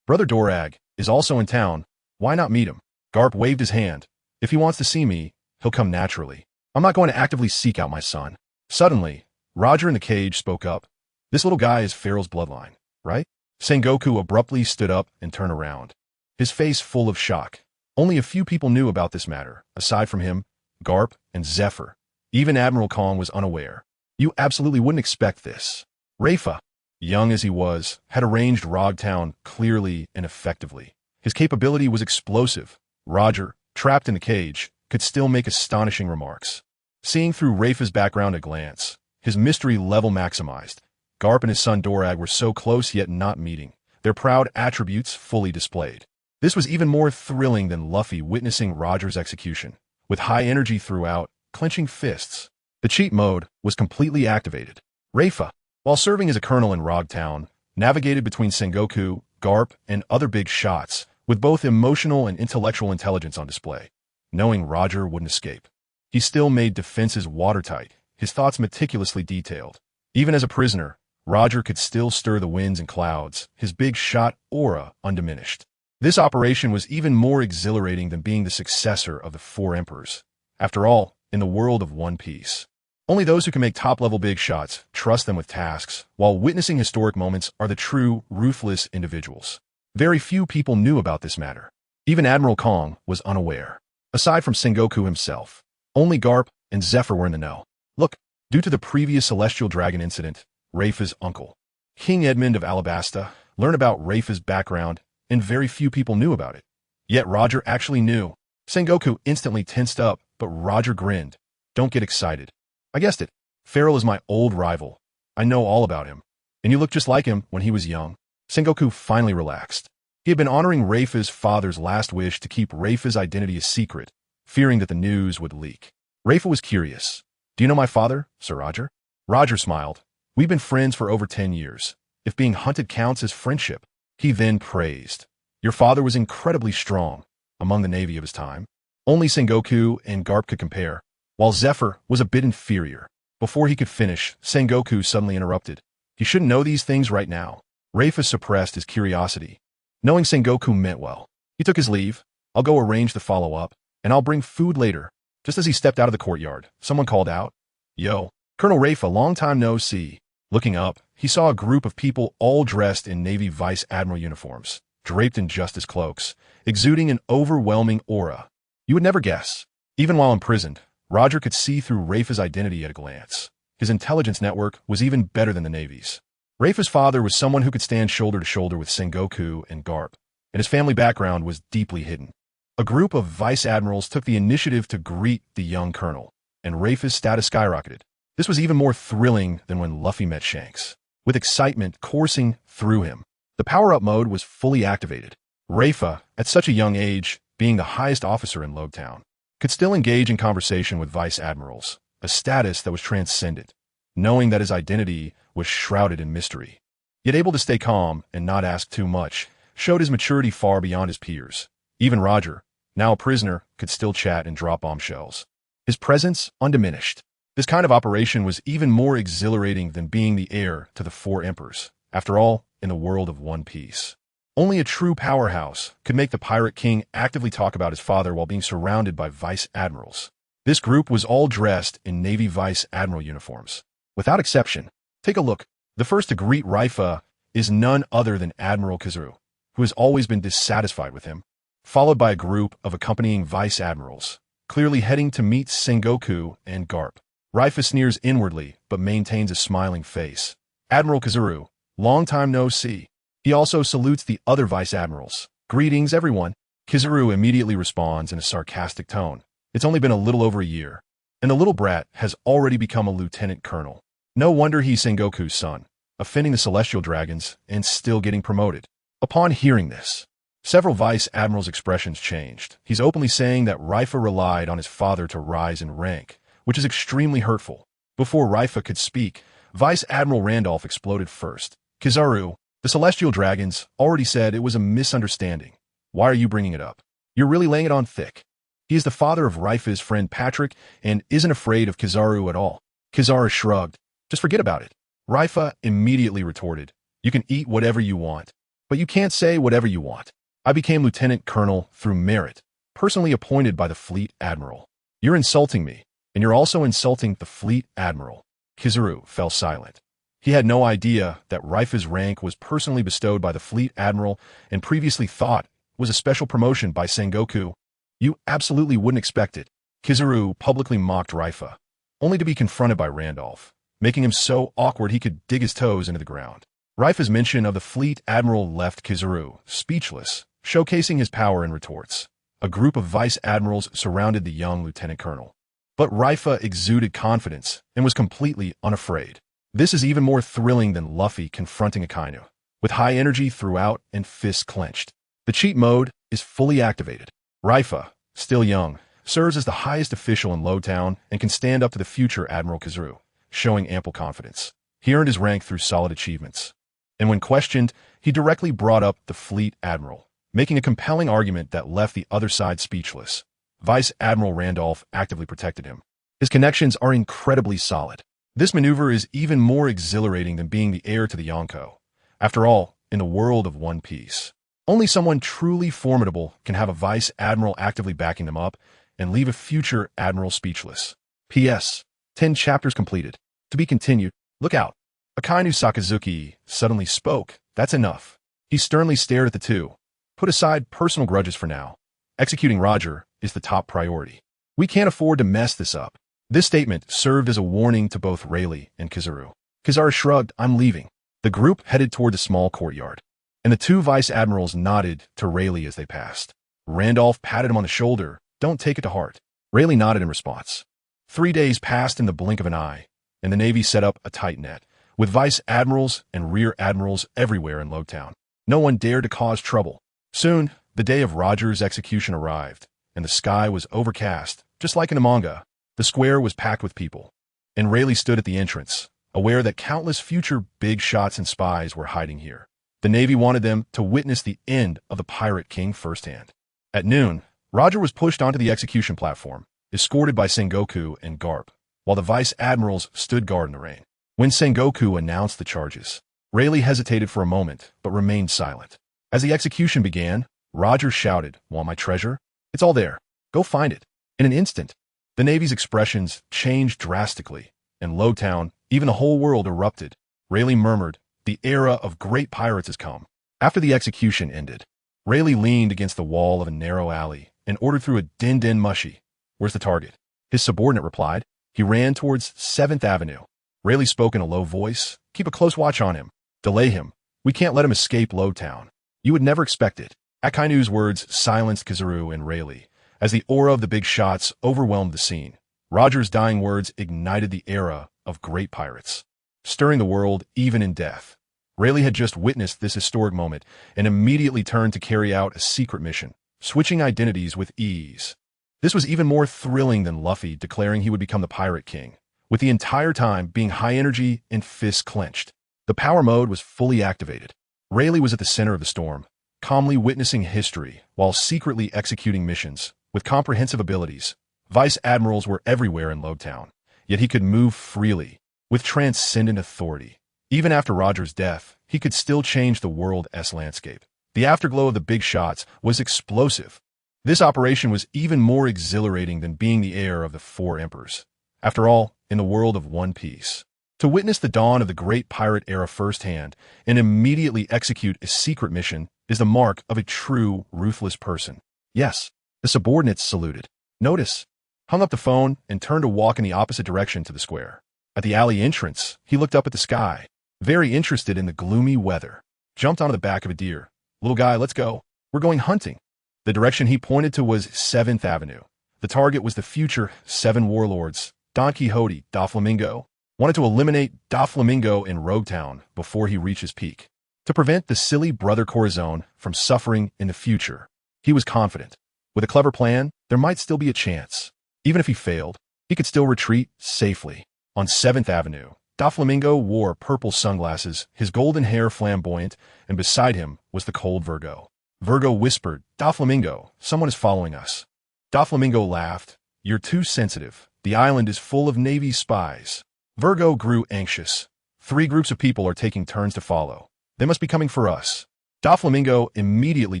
Brother Dorag is also in town. Why not meet him? Garp waved his hand. If he wants to see me, he'll come naturally. I'm not going to actively seek out my son. Suddenly, Roger in the cage spoke up. This little guy is Pharaoh's bloodline, right? Sengoku abruptly stood up and turned around, his face full of shock. Only a few people knew about this matter, aside from him, Garp, and Zephyr. Even Admiral Kong was unaware. You absolutely wouldn't expect this. Leifa, young as he was, had arranged Rogtown clearly and effectively. His capability was explosive. Roger, trapped in a cage, could still make astonishing remarks. Seeing through Leifa's background at a glance, his mystery level maximized. Garp and his son Dorag were so close yet not meeting, their proud attributes fully displayed. This was even more thrilling than Luffy witnessing Roger's execution. With high energy throughout, clenching fists, the cheat mode was completely activated. Leifa, while serving as a colonel in Rogtown, navigated between Sengoku, Garp, and other big shots, with both emotional and intellectual intelligence on display. Knowing Roger wouldn't escape, he still made defenses watertight, his thoughts meticulously detailed. Even as a prisoner, Roger could still stir the winds and clouds, his big shot aura undiminished. This operation was even more exhilarating than being the successor of the Four Emperors. After all, in the world of One Piece, only those who can make top-level big shots trust them with tasks, while witnessing historic moments are the true, ruthless individuals. Very few people knew about this matter. Even Admiral Kong was unaware. Aside from Sengoku himself, only Garp and Zephyr were in the know. Look, due to the previous Celestial Dragon incident, Leifa's uncle, King Edmund of Alabasta, learned about Leifa's background, and very few people knew about it. Yet Roger actually knew. Sengoku instantly tensed up, but Roger grinned. Don't get excited. I guessed it. Pharaoh is my old rival. I know all about him. And you look just like him when he was young. Sengoku finally relaxed. He had been honoring Leifa's father's last wish to keep Leifa's identity a secret, fearing that the news would leak. Leifa was curious. Do you know my father, Sir Roger? Roger smiled. We've been friends for over 10 years. If being hunted counts as friendship. He then praised. Your father was incredibly strong among the navy of his time. Only Sengoku and Garp could compare, while Zephyr was a bit inferior. Before he could finish, Sengoku suddenly interrupted. You shouldn't know these things right now. Leifa suppressed his curiosity. Knowing Sengoku meant well, he took his leave. I'll go arrange the follow-up, and I'll bring food later. Just as he stepped out of the courtyard, someone called out, Yo, Colonel Leifa, long time no see. Looking up, he saw a group of people all dressed in Navy Vice Admiral uniforms, draped in justice cloaks, exuding an overwhelming aura. You would never guess. Even while imprisoned, Roger could see through Leifa's identity at a glance. His intelligence network was even better than the Navy's. Leifa's father was someone who could stand shoulder to shoulder with Sengoku and Garp, and his family background was deeply hidden. A group of vice admirals took the initiative to greet the young colonel, and Leifa's status skyrocketed. This was even more thrilling than when Luffy met Shanks. With excitement coursing through him, the power-up mode was fully activated. Leifa, at such a young age, being the highest officer in Logtown, could still engage in conversation with vice admirals, a status that was transcendent, knowing that his identity was shrouded in mystery. Yet able to stay calm and not ask too much, showed his maturity far beyond his peers. Even Roger, now a prisoner, could still chat and drop bombshells. His presence undiminished. This kind of operation was even more exhilarating than being the heir to the Four Emperors. After all, in the world of One Piece, only a true powerhouse could make the Pirate King actively talk about his father while being surrounded by vice admirals. This group was all dressed in Navy Vice Admiral uniforms. Without exception, take a look. The first to greet Leifa is none other than Admiral Kizaru, who has always been dissatisfied with him, followed by a group of accompanying vice admirals, clearly heading to meet Sengoku and Garp. Leifa sneers inwardly, but maintains a smiling face. Admiral Kizaru, long time no see. He also salutes the other vice admirals. Greetings, everyone. Kizaru immediately responds in a sarcastic tone. It's only been a little over a year, and the little brat has already become a lieutenant colonel. No wonder he's Sengoku's son, offending the Celestial Dragons and still getting promoted. Upon hearing this, several vice admirals' expressions changed. He's openly saying that Leifa relied on his father to rise in rank, which is extremely hurtful. Before Leifa could speak, Vice Admiral Randolph exploded first. Kizaru, the Celestial Dragons, already said it was a misunderstanding. Why are you bringing it up? You're really laying it on thick. He is the father of Leifa's friend Patrick and isn't afraid of Kizaru at all. Kizaru shrugged. Just forget about it. Leifa immediately retorted. You can eat whatever you want. But you can't say whatever you want. I became lieutenant colonel through merit, personally appointed by the fleet admiral. You're insulting me, and you're also insulting the fleet admiral. Kizaru fell silent. He had no idea that Leifa's rank was personally bestowed by the fleet admiral and previously thought was a special promotion by Sengoku. You absolutely wouldn't expect it. Kizaru publicly mocked Leifa, only to be confronted by Randolph, making him so awkward he could dig his toes into the ground. Leifa's mention of the fleet admiral left Kizaru speechless, showcasing his power in retorts. A group of vice admirals surrounded the young lieutenant colonel. But Leifa exuded confidence and was completely unafraid. This is even more thrilling than Luffy confronting Akainu, with high energy throughout and fists clenched. The cheat mode is fully activated. Leifa, still young, serves as the highest official in Lowtown and can stand up to the future Admiral Kizaru, showing ample confidence. He earned his rank through solid achievements. And when questioned, he directly brought up the fleet admiral, making a compelling argument that left the other side speechless. Vice Admiral Randolph actively protected him. His connections are incredibly solid. This maneuver is even more exhilarating than being the heir to the Yonko. After all, in the world of One Piece, only someone truly formidable can have a vice admiral actively backing them up and leave a future admiral speechless. P.S. 10 chapters completed. To be continued. Look out. Akainu Sakazuki suddenly spoke. That's enough. He sternly stared at the two. Put aside personal grudges for now. Executing Roger is the top priority. We can't afford to mess this up. This statement served as a warning to both Rayleigh and Kizaru. Kizaru shrugged. I'm leaving. The group headed toward the small courtyard, and the two vice admirals nodded to Rayleigh as they passed. Randolph patted him on the shoulder. Don't take it to heart. Rayleigh nodded in response. 3 days passed in the blink of an eye, and the Navy set up a tight net, with vice admirals and rear admirals everywhere in Lowtown. No one dared to cause trouble. Soon, the day of Roger's execution arrived, and the sky was overcast, just like in the manga. The square was packed with people, and Rayleigh stood at the entrance, aware that countless future big shots and spies were hiding here. The Navy wanted them to witness the end of the Pirate King firsthand. At noon, Roger was pushed onto the execution platform, escorted by Sengoku and Garp, while the vice admirals stood guard in the rain. When Sengoku announced the charges, Rayleigh hesitated for a moment, but remained silent. As the execution began, Roger shouted, "Want my treasure? It's all there. Go find it." In an instant, the Navy's expressions changed drastically, and Lowtown, even the whole world, erupted. Rayleigh murmured, "The era of great pirates has come." After the execution ended, Rayleigh leaned against the wall of a narrow alley and ordered through a din mushy. "Where's the target?" His subordinate replied. He ran towards 7th Avenue. Rayleigh spoke in a low voice. "Keep a close watch on him. Delay him. We can't let him escape Lowtown." You would never expect it. Akainu's words silenced Kizaru and Rayleigh, as the aura of the big shots overwhelmed the scene. Roger's dying words ignited the era of great pirates, stirring the world even in death. Rayleigh had just witnessed this historic moment and immediately turned to carry out a secret mission, switching identities with ease. This was even more thrilling than Luffy declaring he would become the Pirate King, with the entire time being high energy and fists clenched. The power mode was fully activated. Rayleigh was at the center of the storm, calmly witnessing history while secretly executing missions with comprehensive abilities. Vice admirals were everywhere in Lowtown, yet he could move freely, with transcendent authority. Even after Roger's death, he could still change the world's landscape. The afterglow of the big shots was explosive. This operation was even more exhilarating than being the heir of the 4 emperors. After all, in the world of One Piece, to witness the dawn of the great pirate era firsthand and immediately execute a secret mission is the mark of a true, ruthless person. Yes, the subordinates saluted. Notice, hung up the phone and turned to walk in the opposite direction to the square. At the alley entrance, he looked up at the sky, very interested in the gloomy weather. Jumped onto the back of a deer. "Little guy, let's go. We're going hunting." The direction he pointed to was 7th Avenue. The target was the future 7 warlords. Don Quixote, Doflamingo, wanted to eliminate Doflamingo in Roguetown before he reaches peak. To prevent the silly Brother Corazon from suffering in the future, he was confident. With a clever plan, there might still be a chance. Even if he failed, he could still retreat safely. On 7th Avenue, Doflamingo wore purple sunglasses, his golden hair flamboyant, and beside him was the cold Virgo. Virgo whispered, "Doflamingo, someone is following us." Doflamingo laughed. "You're too sensitive. The island is full of Navy spies." Virgo grew anxious. 3 groups of people are taking turns to follow. They must be coming for us. Doflamingo immediately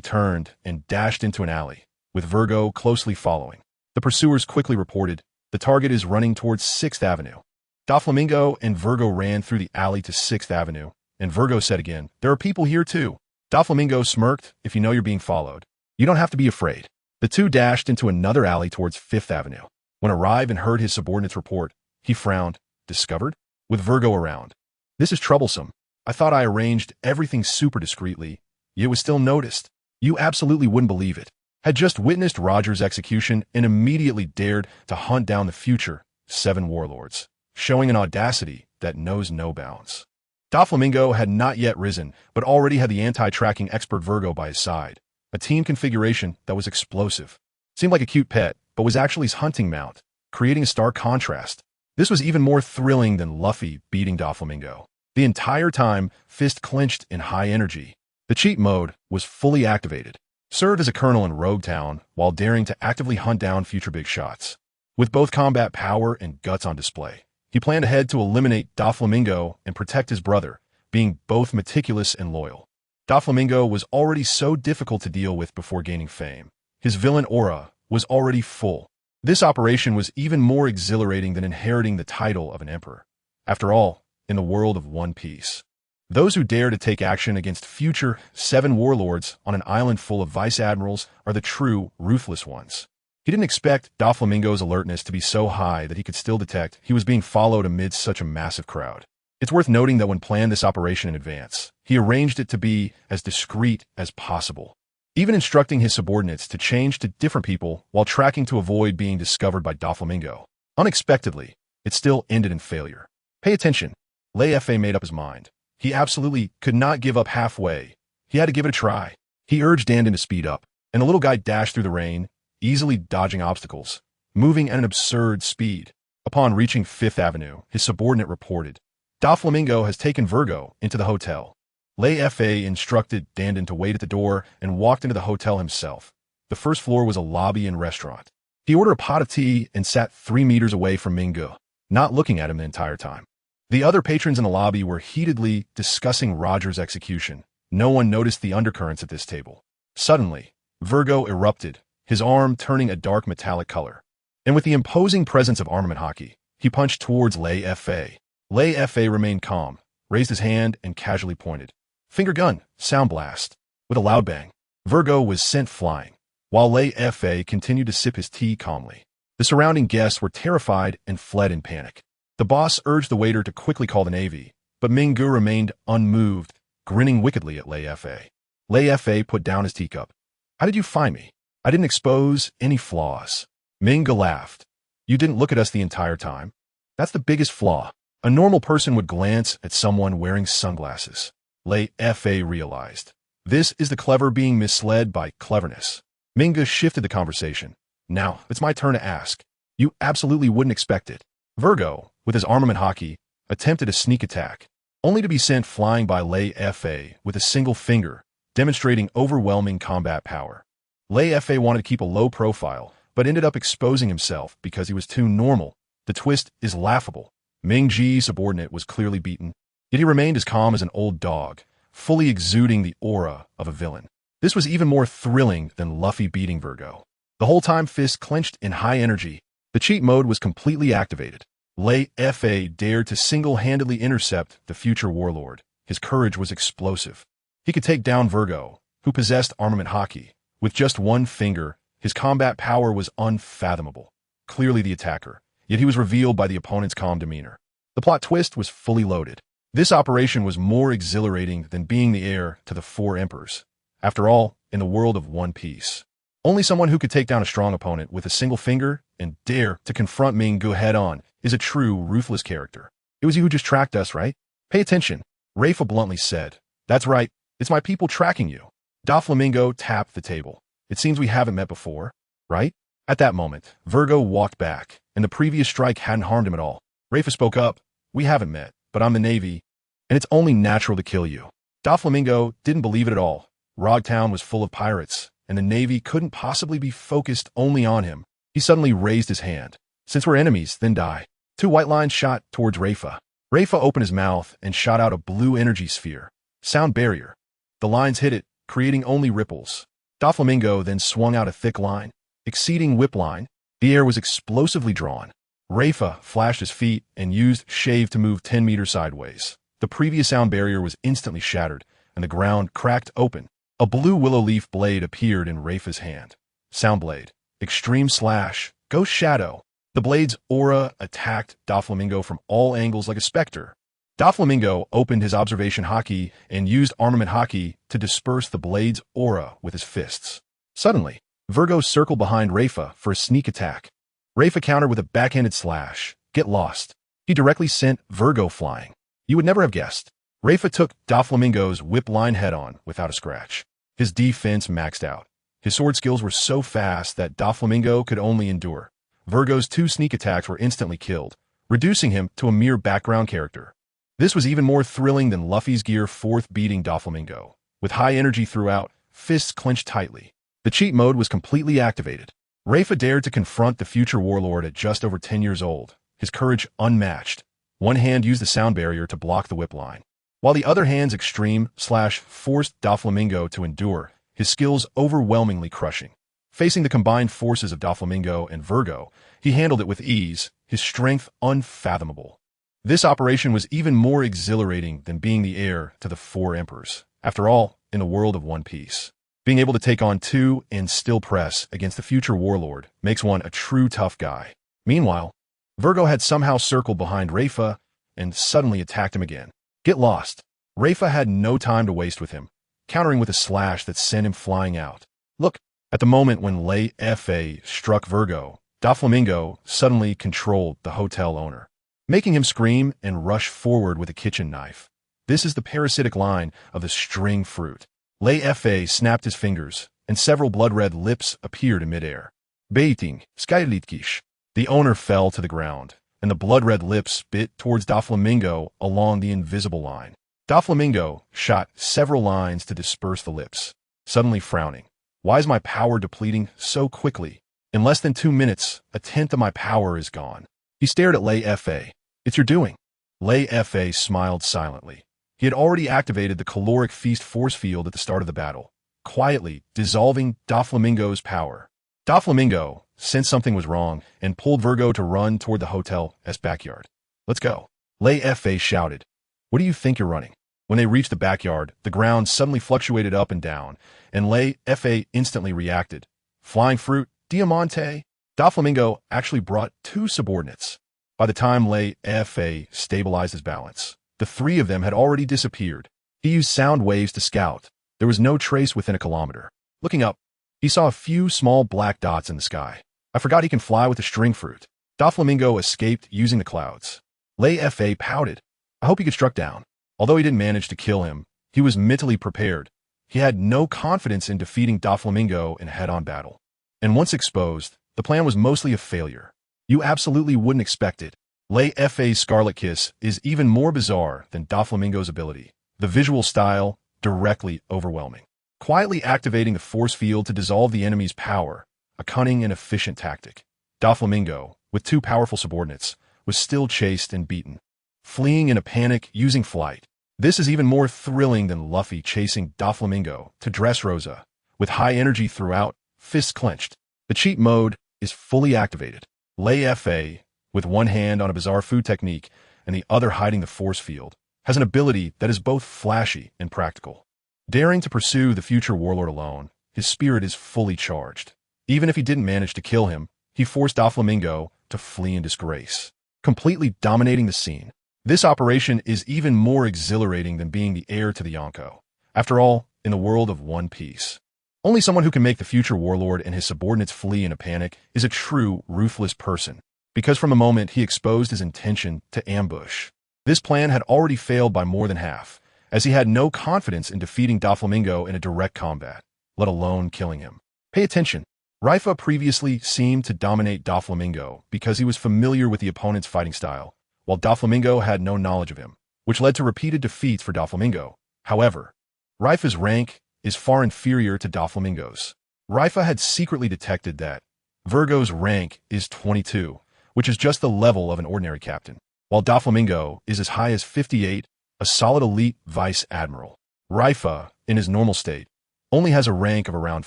turned and dashed into an alley, with Virgo closely following. The pursuers quickly reported, "The target is running towards 6th Avenue." Doflamingo and Virgo ran through the alley to 6th Avenue, and Virgo said again, "There are people here too." Doflamingo smirked, "If you know you're being followed, you don't have to be afraid." The two dashed into another alley towards 5th Avenue. When arrived and heard his subordinate's report, he frowned. "Discovered?" With Virgo around. "This is troublesome. I thought I arranged everything super discreetly. It was still noticed. You absolutely wouldn't believe it. Had just witnessed Roger's execution and immediately dared to hunt down the future 7 warlords, showing an audacity that knows no bounds." Doflamingo had not yet risen, but already had the anti-tracking expert Virgo by his side. A team configuration that was explosive. Seemed like a cute pet, but was actually his hunting mount, creating a stark contrast. This was even more thrilling than Luffy beating Doflamingo. The entire time, fist clenched in high energy. The cheat mode was fully activated. Served as a colonel in Rogue Town while daring to actively hunt down future big shots. With both combat power and guts on display, he planned ahead to eliminate Doflamingo and protect his brother, being both meticulous and loyal. Doflamingo was already so difficult to deal with before gaining fame. His villain aura was already full. This operation was even more exhilarating than inheriting the title of an emperor. After all, in the world of One Piece, those who dare to take action against future 7 warlords on an island full of vice admirals are the true, ruthless ones. He didn't expect Doflamingo's alertness to be so high that he could still detect he was being followed amidst such a massive crowd. It's worth noting that when planned this operation in advance, he arranged it to be as discreet as possible, even instructing his subordinates to change to different people while tracking to avoid being discovered by Doflamingo. Unexpectedly, it still ended in failure. Pay attention. Leifa made up his mind. He absolutely could not give up halfway. He had to give it a try. He urged Dandan to speed up, and the little guy dashed through the rain, easily dodging obstacles, moving at an absurd speed. Upon reaching 5th Avenue, his subordinate reported, "Doflamingo has taken Virgo into the hotel." Leifa instructed Dandan to wait at the door and walked into the hotel himself. The first floor was a lobby and restaurant. He ordered a pot of tea and sat 3 meters away from Mingu, not looking at him the entire time. The other patrons in the lobby were heatedly discussing Roger's execution. No one noticed the undercurrents at this table. Suddenly, Virgo erupted, his arm turning a dark metallic color. And with the imposing presence of armament hockey, he punched towards Leifa. Leifa remained calm, raised his hand, and casually pointed. Finger gun, sound blast. With a loud bang, Virgo was sent flying, while Leifa continued to sip his tea calmly. The surrounding guests were terrified and fled in panic. The boss urged the waiter to quickly call the Navy, but Mingu remained unmoved, grinning wickedly at Leifa. Leifa put down his teacup. "How did you find me? I didn't expose any flaws." Mingu laughed. "You didn't look at us the entire time. That's the biggest flaw. A normal person would glance at someone wearing sunglasses." Leifa realized. This is the clever being misled by cleverness. Mingu shifted the conversation. "Now, it's my turn to ask. You absolutely wouldn't expect it." Virgo, with his armament hockey, attempted a sneak attack, only to be sent flying by Leifa with a single finger, demonstrating overwhelming combat power. Leifa wanted to keep a low profile, but ended up exposing himself because he was too normal. The twist is laughable. Ming-Ji's subordinate was clearly beaten, yet he remained as calm as an old dog, fully exuding the aura of a villain. This was even more thrilling than Luffy beating Virgo. The whole time fist clenched in high energy. The cheat mode was completely activated. Leifa dared to single-handedly intercept the future warlord. His courage was explosive. He could take down Virgo, who possessed armament hockey. With just one finger, his combat power was unfathomable. Clearly the attacker, yet he was revealed by the opponent's calm demeanor. The plot twist was fully loaded. This operation was more exhilarating than being the heir to the 4 emperors. After all, in the world of One Piece, only someone who could take down a strong opponent with a single finger and dare to confront Mingu head-on is a true, ruthless character. "It was you who just tracked us, right?" "Pay attention," Leifa bluntly said. "That's right, it's my people tracking you." Doflamingo tapped the table. "It seems we haven't met before, right?" At that moment, Virgo walked back, and the previous strike hadn't harmed him at all. Leifa spoke up. "We haven't met, but I'm the Navy, and it's only natural to kill you." Doflamingo didn't believe it at all. Rogue Town was full of pirates, and the Navy couldn't possibly be focused only on him. He suddenly raised his hand. "Since we're enemies, then die." 2 white lines shot towards Leifa. Leifa opened his mouth and shot out a blue energy sphere. Sound barrier. The lines hit it, creating only ripples. Doflamingo then swung out a thick line, exceeding whip line. The air was explosively drawn. Leifa flashed his feet and used Shave to move 10 meters sideways. The previous sound barrier was instantly shattered, and the ground cracked open. A blue willow leaf blade appeared in Leifa's hand. Sound blade. Extreme slash. Ghost shadow. The blade's aura attacked Doflamingo from all angles like a specter. Doflamingo opened his observation haki and used armament haki to disperse the blade's aura with his fists. Suddenly, Virgo circled behind Leifa for a sneak attack. Leifa countered with a backhanded slash. Get lost. He directly sent Virgo flying. You would never have guessed. Leifa took Doflamingo's whip line head-on without a scratch. His defense maxed out. His sword skills were so fast that Doflamingo could only endure. Virgo's 2 sneak attacks were instantly killed, reducing him to a mere background character. This was even more thrilling than Luffy's Gear 4th beating Doflamingo. With high energy throughout, fists clenched tightly. The cheat mode was completely activated. Leifa dared to confront the future warlord at just over 10 years old, his courage unmatched. One hand used the sound barrier to block the whip line, while the other hand's extreme slash forced Doflamingo to endure, his skills overwhelmingly crushing. Facing the combined forces of Doflamingo and Virgo, he handled it with ease, his strength unfathomable. This operation was even more exhilarating than being the heir to the 4 emperors. After all, in the world of One Piece, being able to take on 2 and still press against the future warlord makes one a true tough guy. Meanwhile, Virgo had somehow circled behind Leifa and suddenly attacked him again. Get lost. Leifa had no time to waste with him, countering with a slash that sent him flying out. Look, at the moment when Leifa struck Virgo, Doflamingo suddenly controlled the hotel owner, making him scream and rush forward with a kitchen knife. This is the parasitic line of the string fruit. Leifa snapped his fingers, and several blood-red lips appeared in midair. Baiting, Skylitkish. The owner fell to the ground, and the blood-red lips bit towards Doflamingo along the invisible line. Doflamingo shot several lines to disperse the lips, suddenly frowning. Why is my power depleting so quickly? In less than 2 minutes, a tenth of my power is gone. He stared at Leifa. It's your doing. Leifa smiled silently. He had already activated the caloric feast force field at the start of the battle, quietly dissolving Doflamingo's power. Doflamingo sensed something was wrong and pulled Virgo to run toward the hotel's backyard. Let's go. Leifa shouted. What do you think you're running? When they reached the backyard, the ground suddenly fluctuated up and down, and Leifa instantly reacted. Flying fruit, Diamante. Doflamingo actually brought 2 subordinates. By the time Leifa stabilized his balance, the 3 of them had already disappeared. He used sound waves to scout. There was no trace within a kilometer. Looking up, he saw a few small black dots in the sky. I forgot he can fly with the string fruit. Doflamingo escaped using the clouds. Leifa pouted. I hope he gets struck down. Although he didn't manage to kill him, he was mentally prepared. He had no confidence in defeating Doflamingo in a head-on battle. And once exposed, the plan was mostly a failure. You absolutely wouldn't expect it. Leifa's Scarlet Kiss is even more bizarre than Doflamingo's ability. The visual style, directly overwhelming. Quietly activating the force field to dissolve the enemy's power, a cunning and efficient tactic. Doflamingo, with 2 powerful subordinates, was still chased and beaten. Fleeing in a panic using flight. This is even more thrilling than Luffy chasing Doflamingo to Dressrosa. With high energy throughout, fists clenched. The cheat mode is fully activated. Leifa, with one hand on a bizarre food technique and the other hiding the force field, has an ability that is both flashy and practical. Daring to pursue the future warlord alone, his spirit is fully charged. Even if he didn't manage to kill him, he forced Doflamingo to flee in disgrace, completely dominating the scene. This operation is even more exhilarating than being the heir to the Yonko. After all, in the world of One Piece, only someone who can make the future warlord and his subordinates flee in a panic is a true, ruthless person, because from the moment he exposed his intention to ambush. This plan had already failed by more than half, as he had no confidence in defeating Doflamingo in a direct combat, let alone killing him. Pay attention. Leifa previously seemed to dominate Doflamingo because he was familiar with the opponent's fighting style, while Doflamingo had no knowledge of him, which led to repeated defeats for Doflamingo. However, Leifa's rank is far inferior to Doflamingo's. Leifa had secretly detected that Virgo's rank is 22, which is just the level of an ordinary captain, while Doflamingo is as high as 58, a solid elite vice admiral. Leifa, in his normal state, only has a rank of around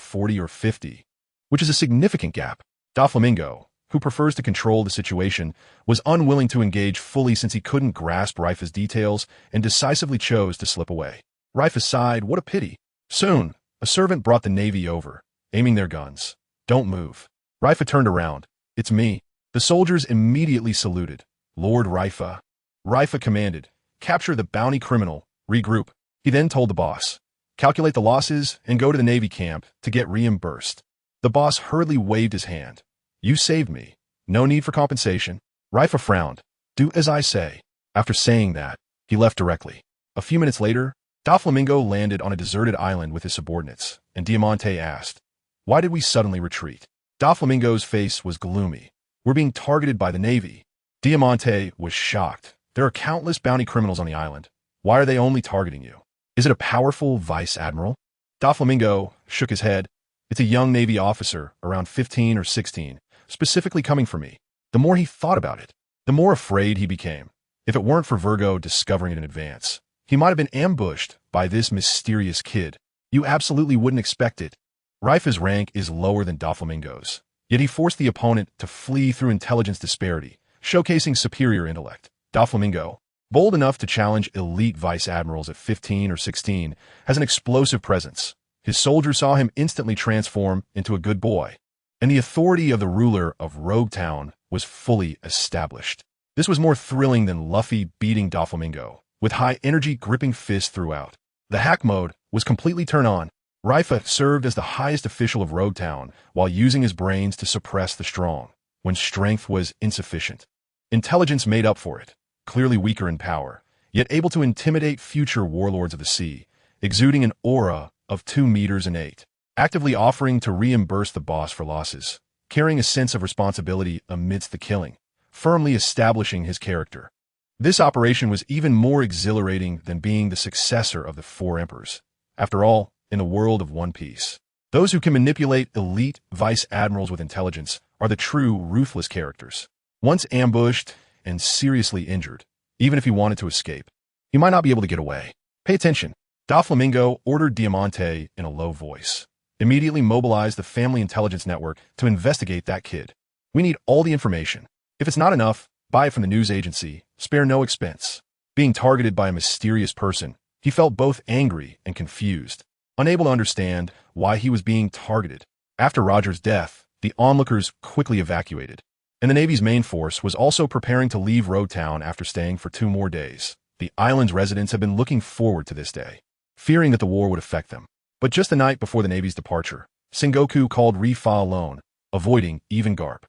40 or 50, which is a significant gap. Doflamingo, who prefers to control the situation, was unwilling to engage fully since he couldn't grasp Reifa's details and decisively chose to slip away. Reifa sighed, "What a pity." Soon, a servant brought the Navy over, aiming their guns. "Don't move." Reifa turned around. "It's me." The soldiers immediately saluted. "Lord Reifa." Reifa commanded, "Capture the bounty criminal, regroup." He then told the boss, "Calculate the losses and go to the Navy camp to get reimbursed." The boss hurriedly waved his hand. "You saved me. No need for compensation." Reifa frowned. "Do as I say." After saying that, he left directly. A few minutes later, Doflamingo landed on a deserted island with his subordinates, and Diamante asked, "Why did we suddenly retreat?" Doflamingo's face was gloomy. "We're being targeted by the Navy." Diamante was shocked. "There are countless bounty criminals on the island. Why are they only targeting you? Is it a powerful vice admiral?" Doflamingo shook his head. "It's a young Navy officer, around 15 or 16, specifically coming for me." The more he thought about it, the more afraid he became. If it weren't for Virgo discovering it in advance, he might have been ambushed by this mysterious kid. You absolutely wouldn't expect it. Reifa's rank is lower than Doflamingo's, yet he forced the opponent to flee through intelligence disparity, showcasing superior intellect. Doflamingo, bold enough to challenge elite vice admirals at 15 or 16, has an explosive presence. His soldiers saw him instantly transform into a good boy, and the authority of the ruler of Rogue Town was fully established. This was more thrilling than Luffy beating Doflamingo, with high-energy gripping fists throughout. The hack mode was completely turned on. Reifa served as the highest official of Rogue Town while using his brains to suppress the strong, when strength was insufficient. Intelligence made up for it, clearly weaker in power, yet able to intimidate future warlords of the sea, exuding an aura of 2 meters and 8, actively offering to reimburse the boss for losses, carrying a sense of responsibility amidst the killing, firmly establishing his character. This operation was even more exhilarating than being the successor of the 4 emperors. After all, in the world of One Piece, those who can manipulate elite vice admirals with intelligence are the true ruthless characters. Once ambushed and seriously injured, even if he wanted to escape, he might not be able to get away. Pay attention. Doflamingo ordered Diamante in a low voice. Immediately mobilize the family intelligence network to investigate that kid. We need all the information. If it's not enough, buy it from the news agency. Spare no expense. Being targeted by a mysterious person, he felt both angry and confused, unable to understand why he was being targeted. After Roger's death, the onlookers quickly evacuated, and the Navy's main force was also preparing to leave Rogue Town after staying for 2 more days. The island's residents have been looking forward to this day, fearing that the war would affect them. But just the night before the Navy's departure, Sengoku called Leifa alone, avoiding even Garp.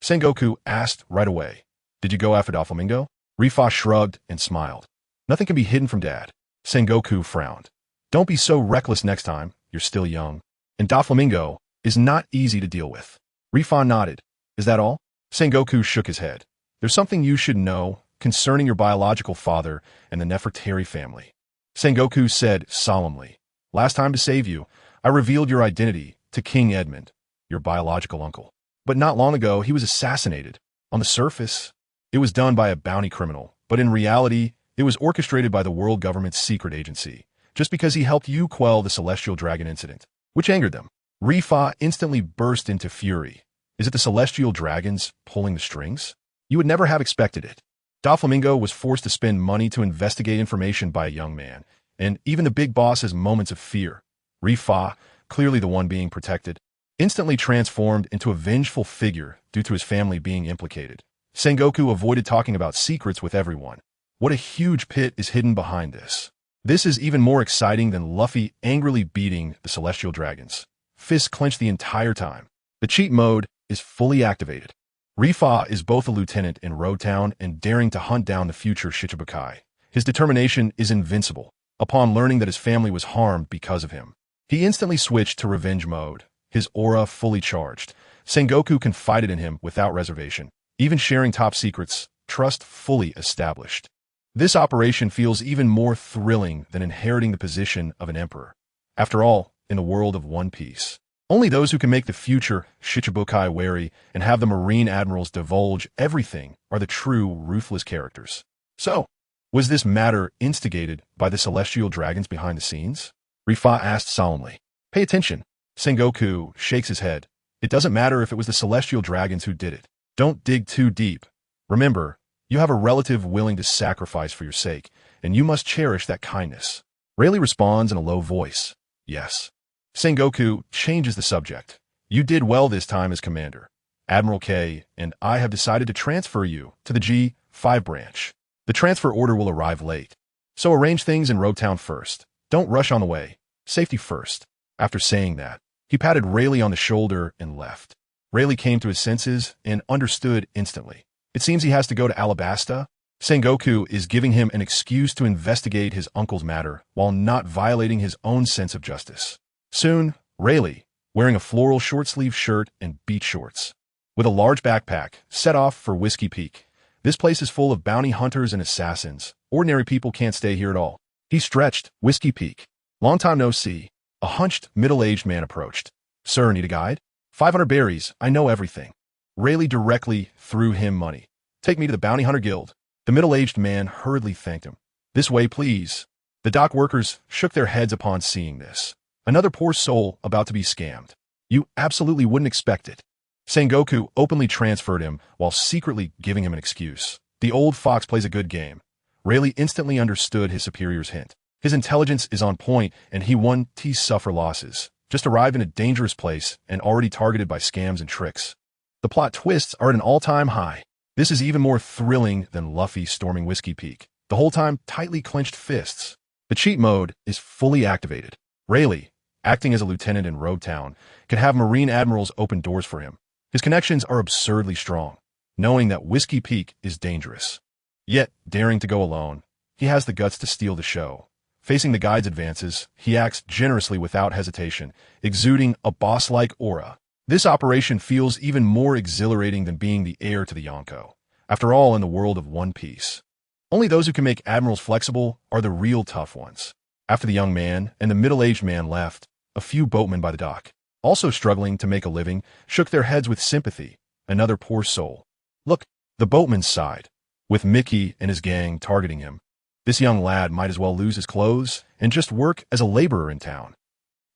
Sengoku asked right away, "Did you go after Doflamingo?" Leifa shrugged and smiled. "Nothing can be hidden from Dad." Sengoku frowned. "Don't be so reckless next time. You're still young. And Doflamingo is not easy to deal with." Leifa nodded. "Is that all?" Sengoku shook his head. "There's something you should know concerning your biological father and the Nefertari family." Sengoku said solemnly, "Last time to save you, I revealed your identity to King Edmund, your biological uncle. But not long ago, he was assassinated. On the surface, it was done by a bounty criminal, but in reality, it was orchestrated by the world government's secret agency, just because he helped you quell the Celestial Dragon incident, which angered them." Leifa instantly burst into fury. "Is it the Celestial Dragons pulling the strings? You would never have expected it." Doflamingo was forced to spend money to investigate information by a young man, and even the big boss has moments of fear. Leifa, clearly the one being protected, instantly transformed into a vengeful figure due to his family being implicated. Sengoku avoided talking about secrets with everyone. What a huge pit is hidden behind this. This is even more exciting than Luffy angrily beating the Celestial Dragons, fists clenched the entire time. The cheat mode is fully activated. Leifa is both a lieutenant in Rogue Town and daring to hunt down the future Shichibukai. His determination is invincible. Upon learning that his family was harmed because of him, he instantly switched to revenge mode, his aura fully charged. Sengoku confided in him without reservation, even sharing top secrets, trust fully established. This operation feels even more thrilling than inheriting the position of an emperor. After all, in the world of One Piece, only those who can make the future Shichibukai wary and have the Marine Admirals divulge everything are the true ruthless characters. So, was this matter instigated by the Celestial Dragons behind the scenes? Leifa asked solemnly. Pay attention. Sengoku shakes his head. It doesn't matter if it was the celestial dragons who did it. Don't dig too deep. Remember, you have a relative willing to sacrifice for your sake, and you must cherish that kindness. Rayleigh responds in a low voice. Yes. Sengoku changes the subject. You did well this time as commander. Admiral K and I have decided to transfer you to the G5 branch. The transfer order will arrive late. So arrange things in Roguetown first. Don't rush on the way. Safety first. After saying that, he patted Rayleigh on the shoulder and left. Rayleigh came to his senses and understood instantly. It seems he has to go to Alabasta. Sengoku is giving him an excuse to investigate his uncle's matter while not violating his own sense of justice. Soon, Rayleigh, wearing a floral short-sleeved shirt and beach shorts, with a large backpack, set off for Whiskey Peak. This place is full of bounty hunters and assassins. Ordinary people can't stay here at all. He stretched. Whiskey Peak. Long time no see. A hunched, middle-aged man approached. Sir, need a guide? 500 berries. I know everything. Rayleigh directly threw him money. Take me to the Bounty Hunter Guild. The middle-aged man hurriedly thanked him. This way, please. The dock workers shook their heads upon seeing this. Another poor soul about to be scammed. You absolutely wouldn't expect it. Sengoku openly transferred him while secretly giving him an excuse. The old fox plays a good game. Rayleigh instantly understood his superior's hint. His intelligence is on point, and he won't suffer losses. Just arrived in a dangerous place and already targeted by scams and tricks. The plot twists are at an all-time high. This is even more thrilling than Luffy storming Whiskey Peak. The whole time, tightly clenched fists. The cheat mode is fully activated. Rayleigh, acting as a lieutenant in Roguetown, can have Marine admirals open doors for him. His connections are absurdly strong, knowing that Whiskey Peak is dangerous. Yet, daring to go alone, he has the guts to steal the show. Facing the guide's advances, he acts generously without hesitation, exuding a boss-like aura. This operation feels even more exhilarating than being the heir to the Yonko. After all, in the world of One Piece, only those who can make admirals flexible are the real tough ones. After the young man and the middle-aged man left, a few boatmen by the dock, also struggling to make a living, shook their heads with sympathy. Another poor soul. Look, the boatman sighed, with Mickey and his gang targeting him. This young lad might as well lose his clothes and just work as a laborer in town.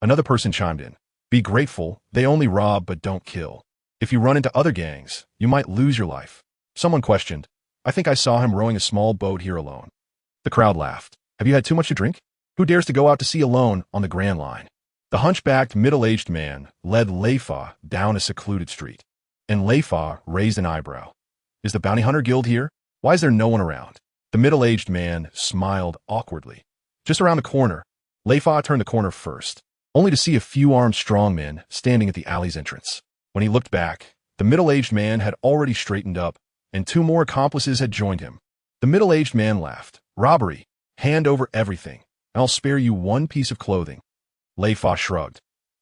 Another person chimed in. Be grateful, they only rob but don't kill. If you run into other gangs, you might lose your life. Someone questioned. I think I saw him rowing a small boat here alone. The crowd laughed. Have you had too much to drink? Who dares to go out to sea alone on the Grand Line? The hunchbacked, middle-aged man led Leifa down a secluded street, and Leifa raised an eyebrow. Is the Bounty Hunter Guild here? Why is there no one around? The middle-aged man smiled awkwardly. Just around the corner. Leifa turned the corner first, only to see a few armed strongmen standing at the alley's entrance. When he looked back, the middle-aged man had already straightened up, and two more accomplices had joined him. The middle-aged man laughed. Robbery. Hand over everything, and I'll spare you one piece of clothing. Leifa shrugged.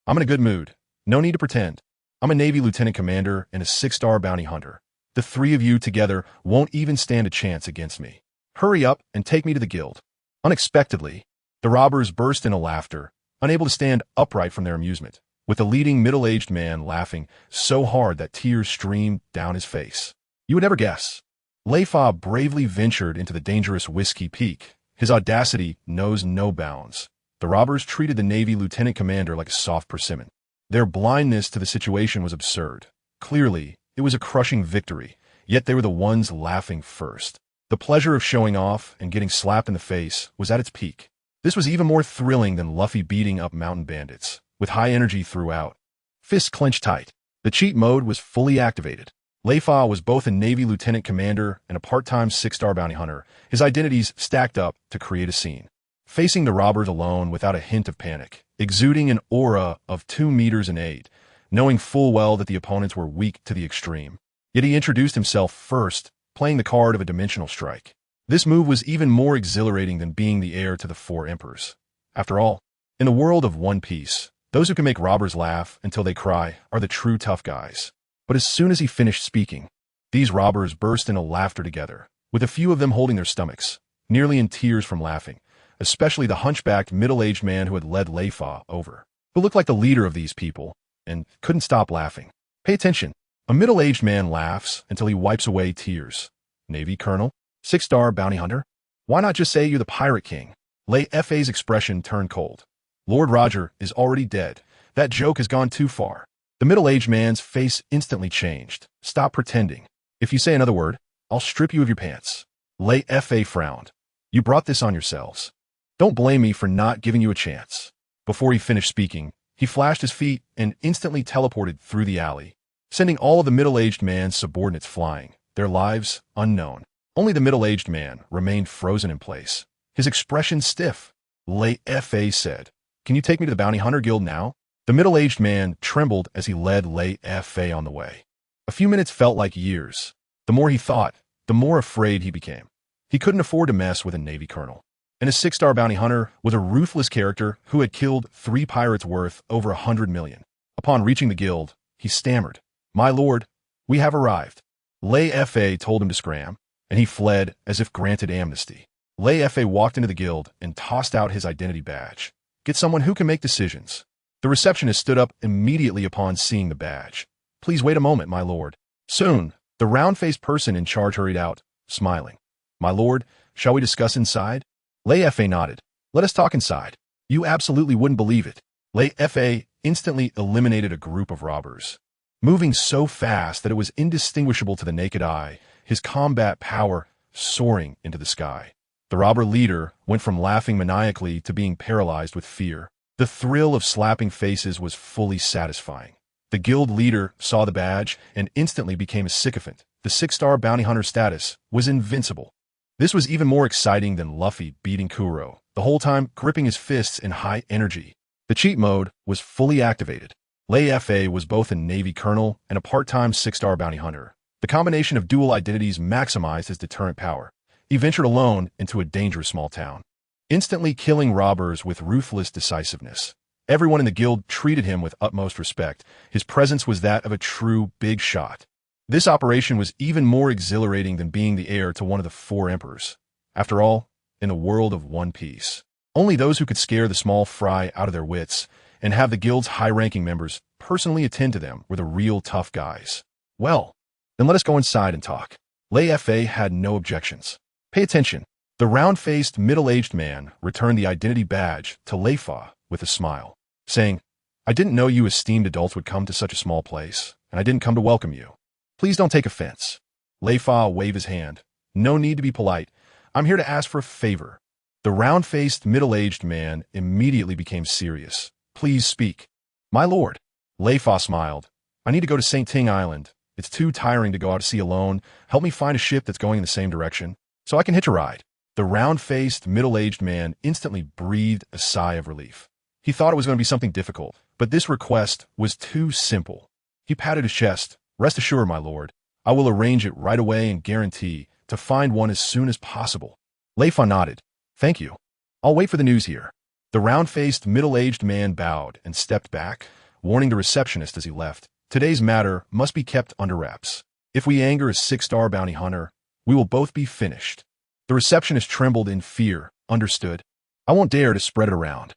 I'm in a good mood. No need to pretend. I'm a Navy lieutenant commander and a 6-star bounty hunter. The three of you together won't even stand a chance against me. Hurry up and take me to the guild. Unexpectedly, the robbers burst into laughter, unable to stand upright from their amusement, with the leading middle-aged man laughing so hard that tears streamed down his face. You would never guess. Leifa bravely ventured into the dangerous Whiskey Peak. His audacity knows no bounds. The robbers treated the Navy lieutenant commander like a soft persimmon. Their blindness to the situation was absurd. Clearly, it was a crushing victory, yet they were the ones laughing first. The pleasure of showing off and getting slapped in the face was at its peak. This was even more thrilling than Luffy beating up mountain bandits, with high energy throughout. Fists clenched tight. The cheat mode was fully activated. Leifa was both a Navy lieutenant commander and a part-time 6-star bounty hunter. His identities stacked up to create a scene. Facing the robbers alone without a hint of panic, exuding an aura of 2 meters in 8, knowing full well that the opponents were weak to the extreme. Yet he introduced himself first, playing the card of a dimensional strike. This move was even more exhilarating than being the heir to the 4 emperors. After all, in the world of One Piece, those who can make robbers laugh until they cry are the true tough guys. But as soon as he finished speaking, these robbers burst into laughter together, with a few of them holding their stomachs, nearly in tears from laughing, especially the hunchbacked middle-aged man who had led Leifa over, who looked like the leader of these people, and couldn't stop laughing. Pay attention. A middle-aged man laughs until he wipes away tears. Navy colonel? 6-star bounty hunter? Why not just say you're the pirate king? Leifa's expression turned cold. Lord Roger is already dead. That joke has gone too far. The middle-aged man's face instantly changed. Stop pretending. If you say another word, I'll strip you of your pants. Leifa frowned. You brought this on yourselves. Don't blame me for not giving you a chance. Before he finished speaking, he flashed his feet and instantly teleported through the alley, sending all of the middle-aged man's subordinates flying, their lives unknown. Only the middle-aged man remained frozen in place, his expression stiff. Leifa said, "Can you take me to the Bounty Hunter Guild now?" The middle-aged man trembled as he led Leifa on the way. A few minutes felt like years. The more he thought, the more afraid he became. He couldn't afford to mess with a Navy colonel. And a 6-star bounty hunter was a ruthless character who had killed 3 pirates worth over 100 million. Upon reaching the guild, he stammered, "My lord, we have arrived." Leifa told him to scram, and he fled as if granted amnesty. Leifa walked into the guild and tossed out his identity badge. "Get someone who can make decisions." The receptionist stood up immediately upon seeing the badge. "Please wait a moment, my lord." Soon, the round-faced person in charge hurried out, smiling. "My lord, shall we discuss inside?" Leifa nodded. "Let us talk inside. You absolutely wouldn't believe it." Leifa instantly eliminated a group of robbers. Moving so fast that it was indistinguishable to the naked eye, his combat power soaring into the sky. The robber leader went from laughing maniacally to being paralyzed with fear. The thrill of slapping faces was fully satisfying. The guild leader saw the badge and instantly became a sycophant. The 6-star bounty hunter status was invincible. This was even more exciting than Luffy beating Kuro, the whole time gripping his fists in high energy. The cheat mode was fully activated. Leifa was both a Navy colonel and a part-time 6-star bounty hunter. The combination of dual identities maximized his deterrent power. He ventured alone into a dangerous small town, instantly killing robbers with ruthless decisiveness. Everyone in the guild treated him with utmost respect. His presence was that of a true big shot. This operation was even more exhilarating than being the heir to one of the 4 emperors. After all, in the world of One Piece, only those who could scare the small fry out of their wits and have the guild's high-ranking members personally attend to them were the real tough guys. "Well, then let us go inside and talk." Leifa had no objections. "Pay attention." The round-faced, middle-aged man returned the identity badge to Leifa with a smile, saying, "I didn't know you esteemed adults would come to such a small place, and I didn't come to welcome you. Please don't take offense." Leifa waved his hand. "No need to be polite. I'm here to ask for a favor." The round-faced, middle-aged man immediately became serious. "Please speak." "My lord." Leifa smiled. "I need to go to St. Ting Island. It's too tiring to go out to sea alone. Help me find a ship that's going in the same direction, so I can hitch a ride." The round-faced, middle-aged man instantly breathed a sigh of relief. He thought it was going to be something difficult, but this request was too simple. He patted his chest. "Rest assured, my lord, I will arrange it right away and guarantee to find one as soon as possible." Leifa nodded. "Thank you. I'll wait for the news here." The round-faced, middle-aged man bowed and stepped back, warning the receptionist as he left, "Today's matter must be kept under wraps. If we anger a 6-star bounty hunter, we will both be finished." The receptionist trembled in fear. "Understood. I won't dare to spread it around."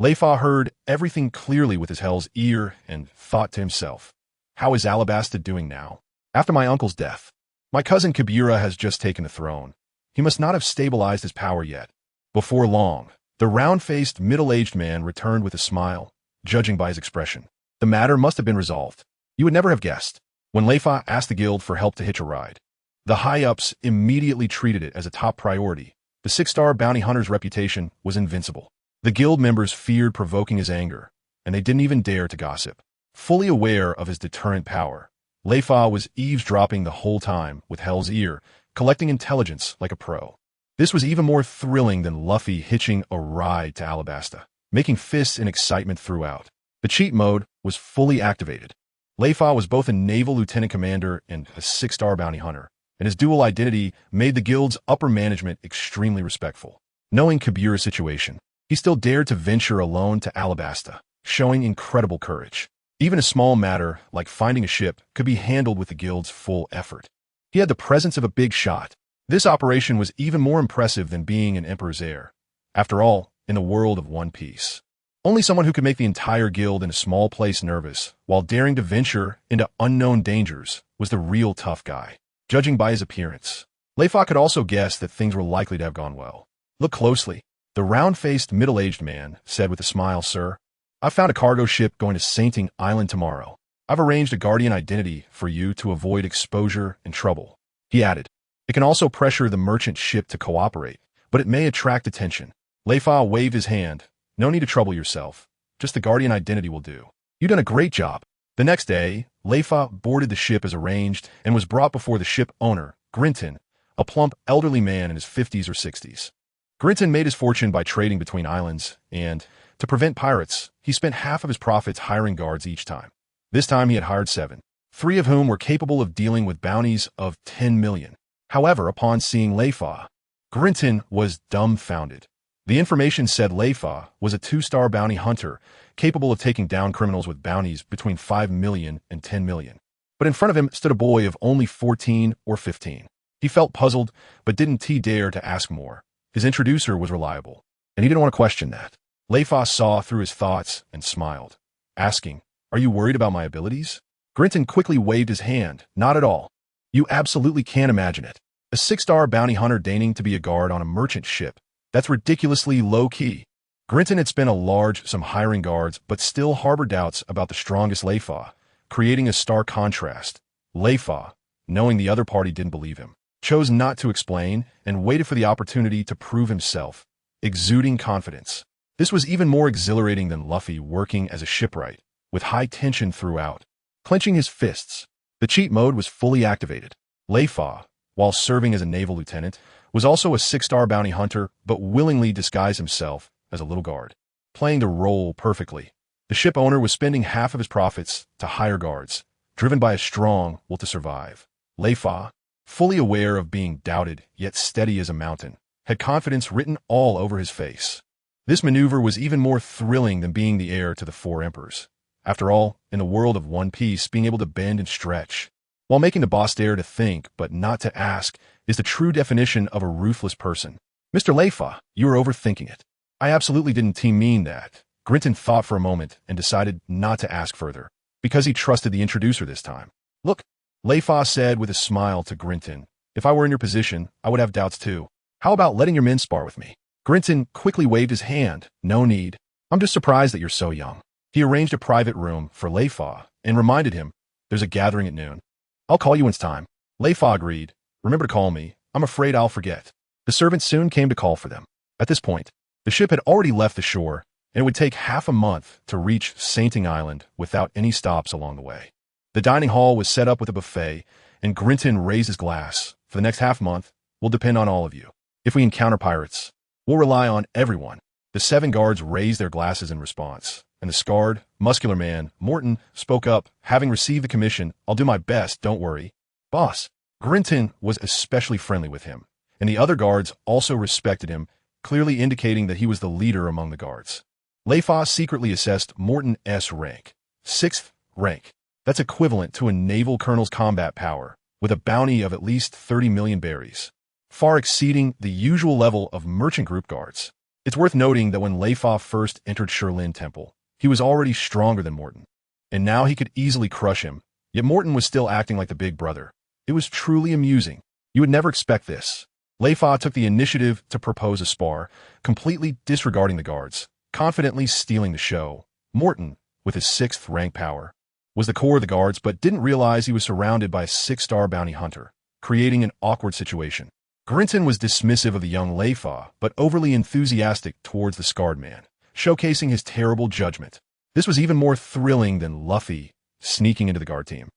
Leifa heard everything clearly with his hell's ear and thought to himself, "How is Alabasta doing now? After my uncle's death, my cousin Kibura has just taken the throne. He must not have stabilized his power yet." Before long, the round-faced, middle-aged man returned with a smile, judging by his expression. The matter must have been resolved. You would never have guessed. When Leifa asked the guild for help to hitch a ride, the high-ups immediately treated it as a top priority. The 6-star bounty hunter's reputation was invincible. The guild members feared provoking his anger, and they didn't even dare to gossip. Fully aware of his deterrent power, Leifa was eavesdropping the whole time with Hell's Ear, collecting intelligence like a pro. This was even more thrilling than Luffy hitching a ride to Alabasta, making fists in excitement throughout. The cheat mode was fully activated. Leifa was both a naval lieutenant commander and a 6-star bounty hunter, and his dual identity made the guild's upper management extremely respectful. Knowing Kibura's situation, he still dared to venture alone to Alabasta, showing incredible courage. Even a small matter like finding a ship could be handled with the guild's full effort. He had the presence of a big shot. This operation was even more impressive than being an emperor's heir. After all, in the world of One Piece, only someone who could make the entire guild in a small place nervous while daring to venture into unknown dangers was the real tough guy. Judging by his appearance, Leifa could also guess that things were likely to have gone well. Look closely. The round-faced, middle-aged man said with a smile, "Sir, I've found a cargo ship going to Sainting Island tomorrow. I've arranged a guardian identity for you to avoid exposure and trouble." He added, "It can also pressure the merchant ship to cooperate, but it may attract attention." Leifa waved his hand. "No need to trouble yourself. Just the guardian identity will do. You've done a great job." The next day, Leifa boarded the ship as arranged and was brought before the ship owner, Grinton, a plump, elderly man in his 50s or 60s. Grinton made his fortune by trading between islands, and, to prevent pirates, he spent half of his profits hiring guards each time. This time he had hired 7, 3 of whom were capable of dealing with bounties of 10 million. However, upon seeing Leifa, Grinton was dumbfounded. The information said Leifa was a 2-star bounty hunter capable of taking down criminals with bounties between 5 million and 10 million. But in front of him stood a boy of only 14 or 15. He felt puzzled, but didn't dare to ask more. His introducer was reliable, and he didn't want to question that. Leifa saw through his thoughts and smiled, asking, "Are you worried about my abilities?" Grinton quickly waved his hand. "Not at all. You absolutely can't imagine it. A 6-star bounty hunter deigning to be a guard on a merchant ship. That's ridiculously low-key." Grinton had spent a large sum hiring guards, but still harbored doubts about the strongest Leifa, creating a stark contrast. Leifa, knowing the other party didn't believe him, chose not to explain and waited for the opportunity to prove himself, exuding confidence. This was even more exhilarating than Luffy working as a shipwright, with high tension throughout. Clenching his fists, the cheat mode was fully activated. Leifa, while serving as a naval lieutenant, was also a 6-star bounty hunter, but willingly disguised himself as a little guard, playing the role perfectly. The ship owner was spending half of his profits to hire guards, driven by a strong will to survive. Leifa, fully aware of being doubted yet steady as a mountain, had confidence written all over his face. This maneuver was even more thrilling than being the heir to the 4 emperors. After all, in the world of One Piece, being able to bend and stretch, while making the boss dare to think but not to ask, is the true definition of a ruthless person. "Mr. Leifa, you are overthinking it. I absolutely didn't mean that." Grinton thought for a moment and decided not to ask further, because he trusted the introducer this time. "Look," Leifa said with a smile to Grinton, "if I were in your position, I would have doubts too. How about letting your men spar with me?" Grinton quickly waved his hand. "No need. I'm just surprised that you're so young." He arranged a private room for Leifa and reminded him, "There's a gathering at noon. I'll call you when it's time." Leifa agreed. "Remember to call me. I'm afraid I'll forget." The servant soon came to call for them. At this point, the ship had already left the shore, and it would take half a month to reach Sainting Island without any stops along the way. The dining hall was set up with a buffet, and Grinton raised his glass. "For the next half-month, we'll depend on all of you. If we encounter pirates, we'll rely on everyone." The 7 guards raised their glasses in response, and the scarred, muscular man, Morton, spoke up, "Having received the commission, I'll do my best, don't worry." "Boss." Grinton was especially friendly with him, and the other guards also respected him, clearly indicating that he was the leader among the guards. Leifa secretly assessed Morton's rank, 6th rank. That's equivalent to a naval colonel's combat power, with a bounty of at least 30 million berries, far exceeding the usual level of merchant group guards. It's worth noting that when Leifa first entered Shirlin Temple, he was already stronger than Morton, and now he could easily crush him, yet Morton was still acting like the big brother. It was truly amusing. You would never expect this. Leifa took the initiative to propose a spar, completely disregarding the guards, confidently stealing the show. Morton, with his 6th rank power, was the core of the guards but didn't realize he was surrounded by a 6-star bounty hunter, creating an awkward situation. Grinton was dismissive of the young Leifa, but overly enthusiastic towards the scarred man, showcasing his terrible judgment. This was even more thrilling than Luffy sneaking into the guard team.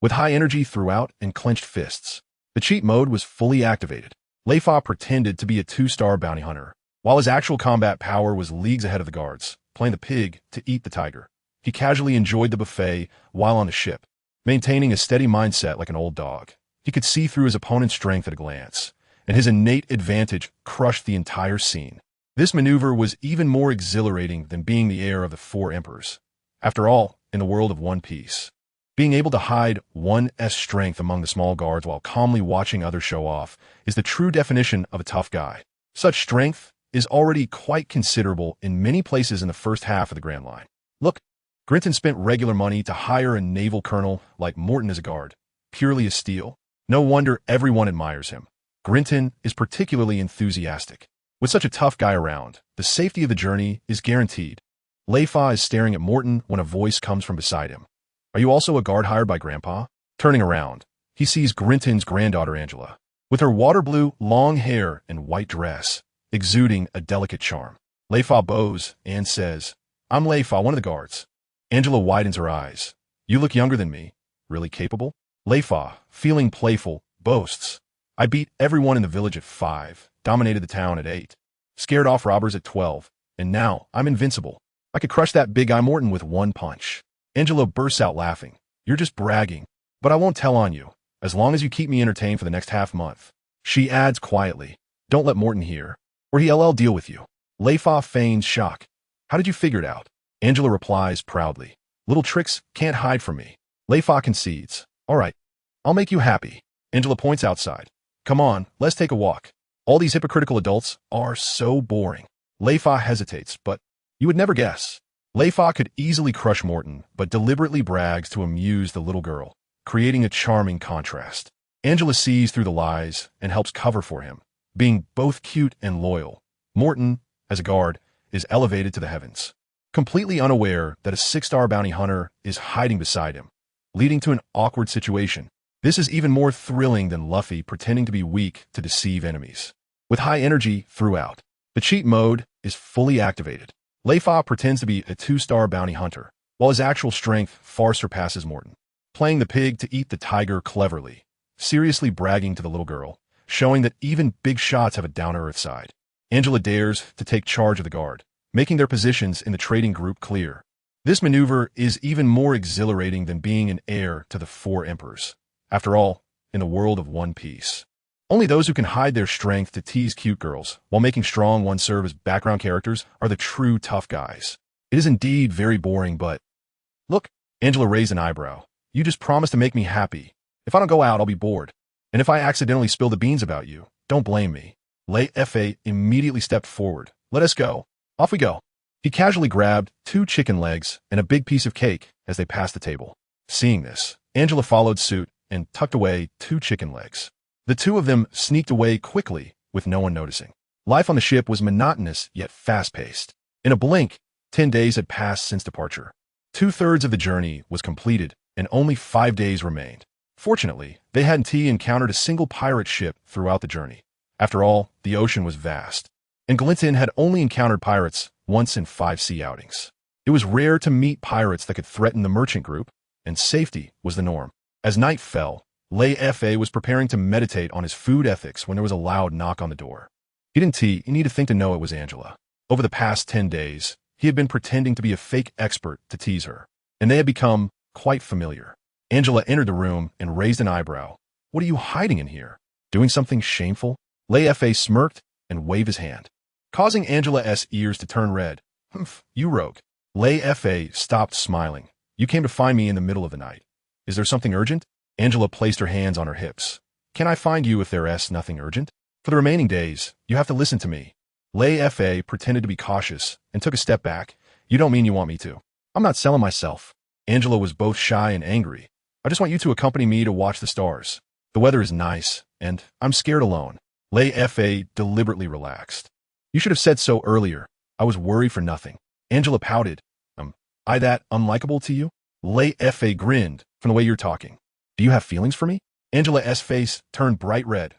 With high energy throughout and clenched fists, the cheat mode was fully activated. Leifa pretended to be a 2-star bounty hunter, while his actual combat power was leagues ahead of the guards, playing the pig to eat the tiger. He casually enjoyed the buffet while on the ship, maintaining a steady mindset like an old dog. He could see through his opponent's strength at a glance, and his innate advantage crushed the entire scene. This maneuver was even more exhilarating than being the heir of the 4 emperors. After all, in the world of One Piece, being able to hide one's strength among the small guards while calmly watching others show off is the true definition of a tough guy. Such strength is already quite considerable in many places in the first half of the Grand Line. Look, Grinton spent regular money to hire a naval colonel like Morton as a guard, purely a steal. No wonder everyone admires him. Grinton is particularly enthusiastic. With such a tough guy around, the safety of the journey is guaranteed. Leifa is staring at Morton when a voice comes from beside him. Are you also a guard hired by Grandpa? Turning around, he sees Grinton's granddaughter Angela, with her water blue, long hair and white dress, exuding a delicate charm. Leifa bows and says, I'm Leifa, one of the guards. Angela widens her eyes. You look younger than me. Really capable? Leifa, feeling playful, boasts. I beat everyone in the village at 5, dominated the town at 8, scared off robbers at 12, and now I'm invincible. I could crush that big guy Morton with one punch. Angela bursts out laughing. You're just bragging, but I won't tell on you, as long as you keep me entertained for the next half-month. She adds quietly, don't let Morton hear, or he'll deal with you. Leifa feigns shock. How did you figure it out? Angela replies proudly. Little tricks can't hide from me. Leifa concedes. All right, I'll make you happy. Angela points outside. Come on, let's take a walk. All these hypocritical adults are so boring. Leifa hesitates, but you would never guess. Leifa could easily crush Morton, but deliberately brags to amuse the little girl, creating a charming contrast. Angela sees through the lies and helps cover for him, being both cute and loyal. Morton, as a guard, is elevated to the heavens, completely unaware that a 6-star bounty hunter is hiding beside him, leading to an awkward situation. This is even more thrilling than Luffy pretending to be weak to deceive enemies. With high energy throughout, the cheat mode is fully activated. Leifa pretends to be a 2-star bounty hunter, while his actual strength far surpasses Morton, playing the pig to eat the tiger cleverly, seriously bragging to the little girl, showing that even big shots have a down-to-earth side. Angela dares to take charge of the guard, making their positions in the trading group clear. This maneuver is even more exhilarating than being an heir to the 4 emperors. After all, in the world of One Piece, only those who can hide their strength to tease cute girls while making strong ones serve as background characters are the true tough guys. It is indeed very boring, but... Look, Angela raised an eyebrow. You just promised to make me happy. If I don't go out, I'll be bored. And if I accidentally spill the beans about you, don't blame me. Leifa immediately stepped forward. Let us go. Off we go. He casually grabbed 2 chicken legs and a big piece of cake as they passed the table. Seeing this, Angela followed suit and tucked away 2 chicken legs. The 2 of them sneaked away quickly, with no one noticing. Life on the ship was monotonous yet fast-paced. In a blink, 10 days had passed since departure. 2/3 of the journey was completed, and only 5 days remained. Fortunately, they hadn't encountered a single pirate ship throughout the journey. After all, the ocean was vast, and Glinton had only encountered pirates once in 5 sea outings. It was rare to meet pirates that could threaten the merchant group, and safety was the norm. As night fell, Leifa was preparing to meditate on his food ethics when there was a loud knock on the door. He didn't need to think to know it was Angela. Over the past 10 days, he had been pretending to be a fake expert to tease her, and they had become quite familiar. Angela entered the room and raised an eyebrow. What are you hiding in here? Doing something shameful? Leifa smirked and waved his hand, causing Angela's ears to turn red. Humph, you rogue. Leifa stopped smiling. You came to find me in the middle of the night. Is there something urgent? Angela placed her hands on her hips. Can I find you if there's nothing urgent? For the remaining days, you have to listen to me. Leifa pretended to be cautious and took a step back. You don't mean you want me to. I'm not selling myself. Angela was both shy and angry. I just want you to accompany me to watch the stars. The weather is nice, and I'm scared alone. Leifa deliberately relaxed. You should have said so earlier. I was worried for nothing. Angela pouted. I that unlikable to you? Leifa grinned from the way you're talking. Do you have feelings for me? Angela's face turned bright red.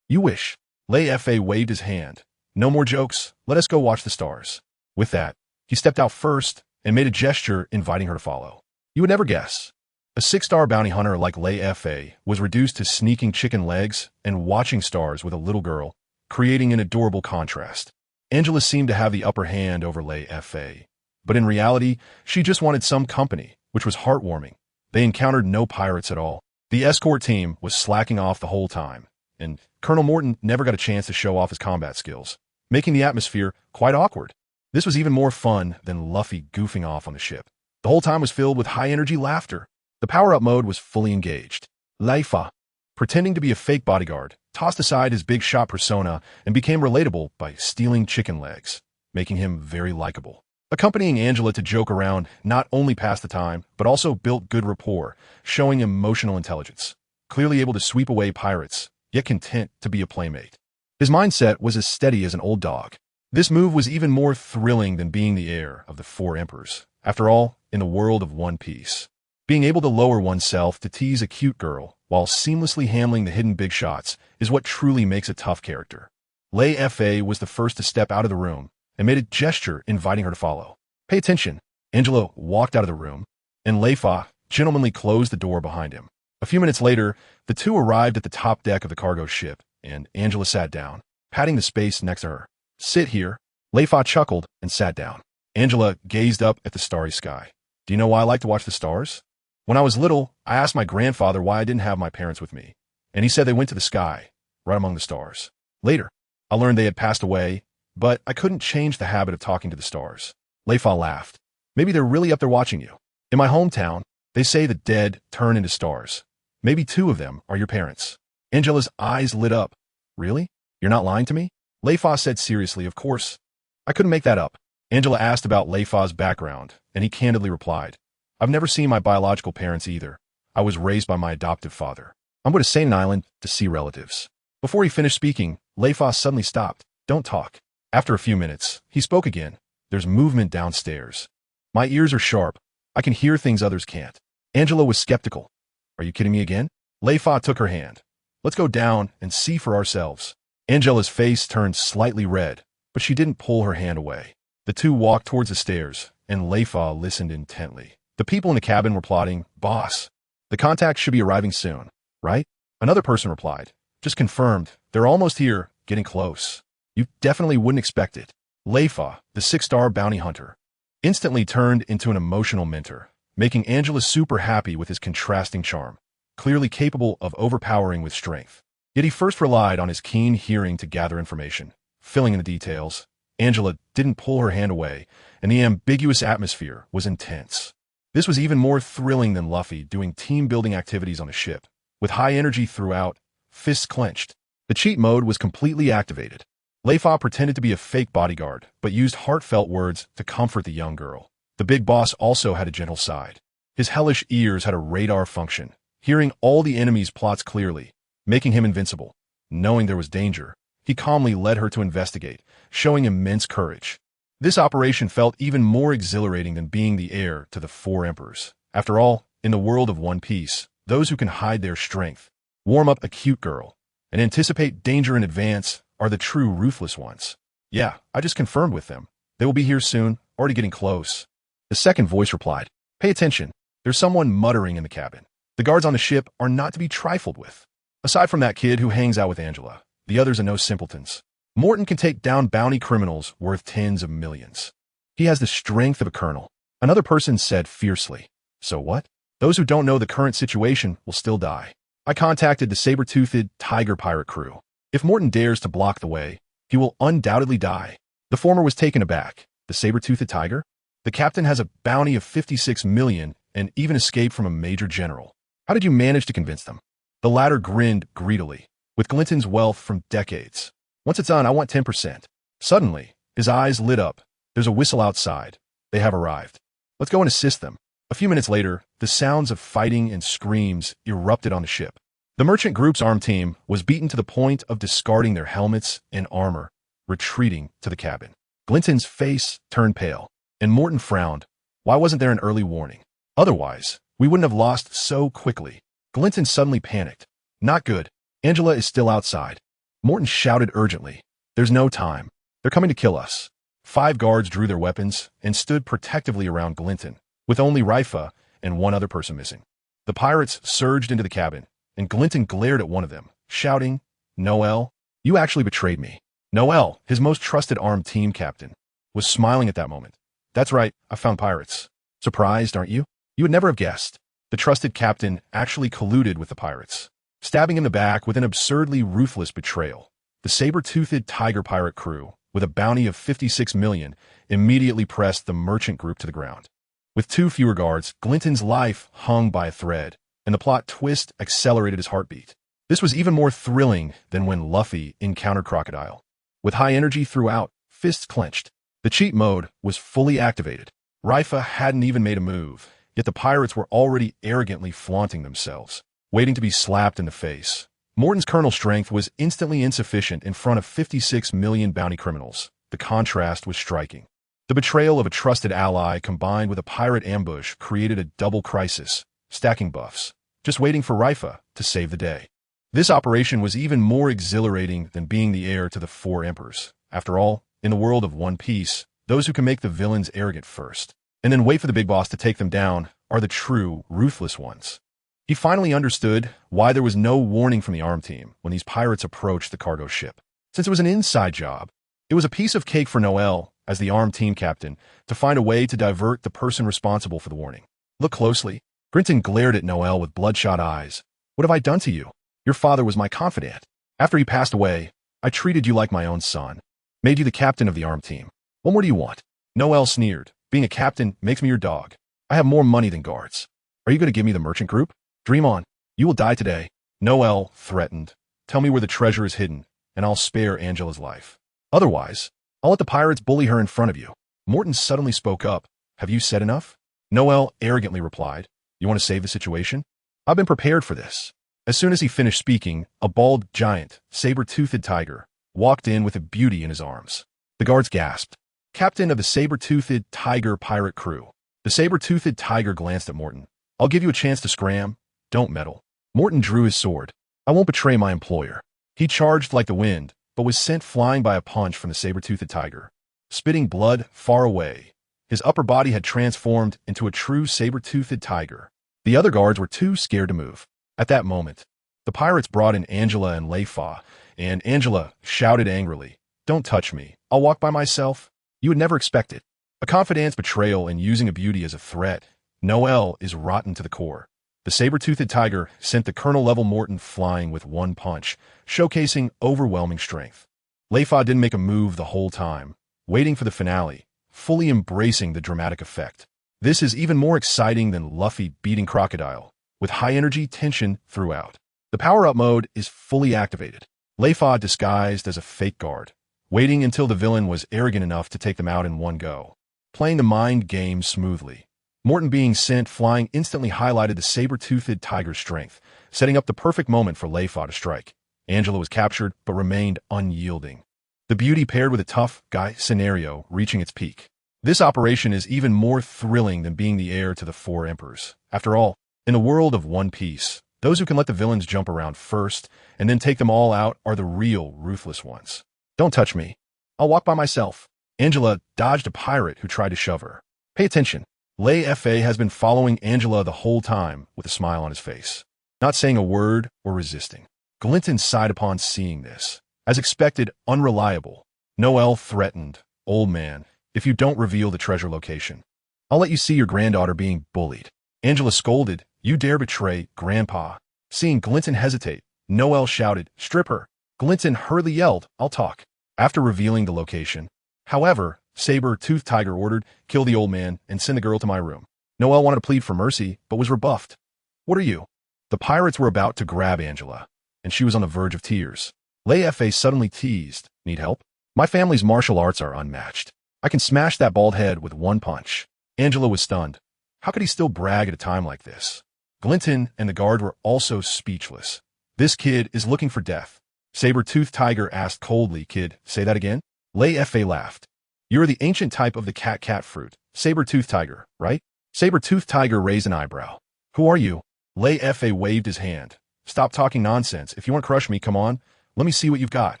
You wish. Leifa waved his hand. No more jokes. Let us go watch the stars. With that, he stepped out first and made a gesture inviting her to follow. You would never guess. A 6-star bounty hunter like Leifa was reduced to sneaking chicken legs and watching stars with a little girl, creating an adorable contrast. Angela seemed to have the upper hand over Leifa, but in reality, she just wanted some company, which was heartwarming. They encountered no pirates at all. The escort team was slacking off the whole time, and Colonel Morton never got a chance to show off his combat skills, making the atmosphere quite awkward. This was even more fun than Luffy goofing off on the ship. The whole time was filled with high-energy laughter. The power-up mode was fully engaged. Leifa, pretending to be a fake bodyguard, tossed aside his big shot persona and became relatable by stealing chicken legs, making him very likable. Accompanying Angela to joke around not only passed the time, but also built good rapport, showing emotional intelligence. Clearly able to sweep away pirates, yet content to be a playmate. His mindset was as steady as an old dog. This move was even more thrilling than being the heir of the four emperors. After all, in the world of One Piece, being able to lower oneself to tease a cute girl while seamlessly handling the hidden big shots is what truly makes a tough character. Leifa was the first to step out of the room and made a gesture inviting her to follow. Pay attention. Angela walked out of the room, and Leifa gentlemanly closed the door behind him. A few minutes later, the two arrived at the top deck of the cargo ship, and Angela sat down, patting the space next to her. Sit here. Leifa chuckled and sat down. Angela gazed up at the starry sky. Do you know why I like to watch the stars? When I was little, I asked my grandfather why I didn't have my parents with me, and he said they went to the sky, right among the stars. Later, I learned they had passed away, but I couldn't change the habit of talking to the stars. Leifa laughed. Maybe they're really up there watching you. In my hometown, they say the dead turn into stars. Maybe two of them are your parents. Angela's eyes lit up. Really? You're not lying to me? Leifa said seriously, of course. I couldn't make that up. Angela asked about Leifa's background, and he candidly replied, I've never seen my biological parents either. I was raised by my adoptive father. I'm going to Saint Island to see relatives. Before he finished speaking, Leifa suddenly stopped. Don't talk. After a few minutes, he spoke again. There's movement downstairs. My ears are sharp. I can hear things others can't. Angela was skeptical. Are you kidding me again? Leifa took her hand. Let's go down and see for ourselves. Angela's face turned slightly red, but she didn't pull her hand away. The two walked towards the stairs, and Leifa listened intently. The people in the cabin were plotting, Boss, the contacts should be arriving soon, right? Another person replied, Just confirmed. They're almost here, getting close. You definitely wouldn't expect it. Leifa, the 6-star bounty hunter, instantly turned into an emotional mentor, making Angela super happy with his contrasting charm, clearly capable of overpowering with strength. Yet he first relied on his keen hearing to gather information. Filling in the details, Angela didn't pull her hand away, and the ambiguous atmosphere was intense. This was even more thrilling than Luffy doing team-building activities on a ship. With high energy throughout, fists clenched, the cheat mode was completely activated. Leifa pretended to be a fake bodyguard, but used heartfelt words to comfort the young girl. The big boss also had a gentle side. His hellish ears had a radar function, hearing all the enemy's plots clearly, making him invincible. Knowing there was danger, he calmly led her to investigate, showing immense courage. This operation felt even more exhilarating than being the heir to the four emperors. After all, in the world of One Piece, those who can hide their strength, warm up a cute girl, and anticipate danger in advance are the true ruthless ones. Yeah, I just confirmed with them. They will be here soon, already getting close. The second voice replied, Pay attention. There's someone muttering in the cabin. The guards on the ship are not to be trifled with. Aside from that kid who hangs out with Angela, the others are no simpletons. Morton can take down bounty criminals worth tens of millions. He has the strength of a colonel. Another person said fiercely. So what? Those who don't know the current situation will still die. I contacted the saber-toothed tiger pirate crew. If Morton dares to block the way, he will undoubtedly die. The former was taken aback. The saber-toothed tiger? The captain has a bounty of 56 million and even escaped from a major general. How did you manage to convince them? The latter grinned greedily. With Glinton's wealth from decades. Once it's on, I want 10%. Suddenly, his eyes lit up. There's a whistle outside. They have arrived. Let's go and assist them. A few minutes later, the sounds of fighting and screams erupted on the ship. The merchant group's armed team was beaten to the point of discarding their helmets and armor, retreating to the cabin. Glinton's face turned pale, and Morton frowned. Why wasn't there an early warning? Otherwise, we wouldn't have lost so quickly. Glinton suddenly panicked. Not good. Angela is still outside. Morton shouted urgently. There's no time. They're coming to kill us. 5 guards drew their weapons and stood protectively around Glinton, with only Leifa and one other person missing. The pirates surged into the cabin, and Glinton glared at one of them, shouting, Noel, you actually betrayed me. Noel, his most trusted armed team captain, was smiling at that moment. That's right, I found pirates. Surprised, aren't you? You would never have guessed. The trusted captain actually colluded with the pirates, stabbing in the back with an absurdly ruthless betrayal. The saber-toothed tiger pirate crew, with a bounty of 56 million, immediately pressed the merchant group to the ground. With 2 fewer guards, Glinton's life hung by a thread, and the plot twist accelerated his heartbeat. This was even more thrilling than when Luffy encountered Crocodile. With high energy throughout, fists clenched, the cheat mode was fully activated. Leifa hadn't even made a move, yet the pirates were already arrogantly flaunting themselves, waiting to be slapped in the face. Morton's kernel strength was instantly insufficient in front of 56 million bounty criminals. The contrast was striking. The betrayal of a trusted ally combined with a pirate ambush created a double crisis, stacking buffs, just waiting for Leifa to save the day. This operation was even more exhilarating than being the heir to the four emperors. After all, in the world of One Piece, those who can make the villains arrogant first, and then wait for the big boss to take them down, are the true, ruthless ones. He finally understood why there was no warning from the arm team when these pirates approached the cargo ship. Since it was an inside job, it was a piece of cake for Noel, as the arm team captain, to find a way to divert the person responsible for the warning. Look closely. Glinton glared at Noel with bloodshot eyes. What have I done to you? Your father was my confidant. After he passed away, I treated you like my own son. Made you the captain of the arm team. What more do you want? Noel sneered. Being a captain makes me your dog. I have more money than guards. Are you going to give me the merchant group? Dream on. You will die today. Noel threatened. Tell me where the treasure is hidden, and I'll spare Angela's life. Otherwise, I'll let the pirates bully her in front of you. Morton suddenly spoke up. Have you said enough? Noel arrogantly replied. You want to save the situation? I've been prepared for this. As soon as he finished speaking, a bald giant, saber-toothed tiger, walked in with a beauty in his arms. The guards gasped. Captain of the saber-toothed tiger pirate crew. The saber-toothed tiger glanced at Morton. I'll give you a chance to scram. Don't meddle. Morton drew his sword. I won't betray my employer. He charged like the wind, but was sent flying by a punch from the saber-toothed tiger. Spitting blood far away, his upper body had transformed into a true saber-toothed tiger. The other guards were too scared to move. At that moment, the pirates brought in Angela and Leifa, and Angela shouted angrily, Don't touch me. I'll walk by myself. You would never expect it. A confidant's betrayal and using a beauty as a threat. Noel is rotten to the core. The saber-toothed tiger sent the colonel-level Morton flying with one punch, showcasing overwhelming strength. Leifa didn't make a move the whole time, waiting for the finale, fully embracing the dramatic effect. This is even more exciting than Luffy beating Crocodile, with high-energy tension throughout. The power-up mode is fully activated. Leifa disguised as a fake guard, waiting until the villain was arrogant enough to take them out in one go, playing the mind game smoothly. Morton being sent flying instantly highlighted the saber-toothed tiger's strength, setting up the perfect moment for Leifa to strike. Angela was captured, but remained unyielding. The beauty paired with a tough guy scenario reaching its peak. This operation is even more thrilling than being the heir to the four emperors. After all, in the world of One Piece, those who can let the villains jump around first and then take them all out are the real ruthless ones. Don't touch me. I'll walk by myself. Angela dodged a pirate who tried to shove her. Pay attention. Leifa has been following Angela the whole time with a smile on his face, not saying a word or resisting. Glinton sighed upon seeing this. As expected, unreliable. Noel threatened, Old man, if you don't reveal the treasure location, I'll let you see your granddaughter being bullied. Angela scolded, You dare betray Grandpa. Seeing Glinton hesitate, Noel shouted, Strip her. Glinton hurriedly yelled, I'll talk. After revealing the location, however, Saber-Toothed Tiger ordered, Kill the old man and send the girl to my room. Noel wanted to plead for mercy, but was rebuffed. What are you? The pirates were about to grab Angela, and she was on the verge of tears. Leifa suddenly teased, Need help? My family's martial arts are unmatched. I can smash that bald head with one punch. Angela was stunned. How could he still brag at a time like this? Glinton and the guard were also speechless. This kid is looking for death. Saber-Toothed Tiger asked coldly, Kid, say that again? Leifa laughed. You're the ancient type of the cat fruit, Saber-Toothed Tiger, right? Saber-Toothed Tiger raised an eyebrow. Who are you? Leifa waved his hand. Stop talking nonsense. If you want to crush me, come on. Let me see what you've got.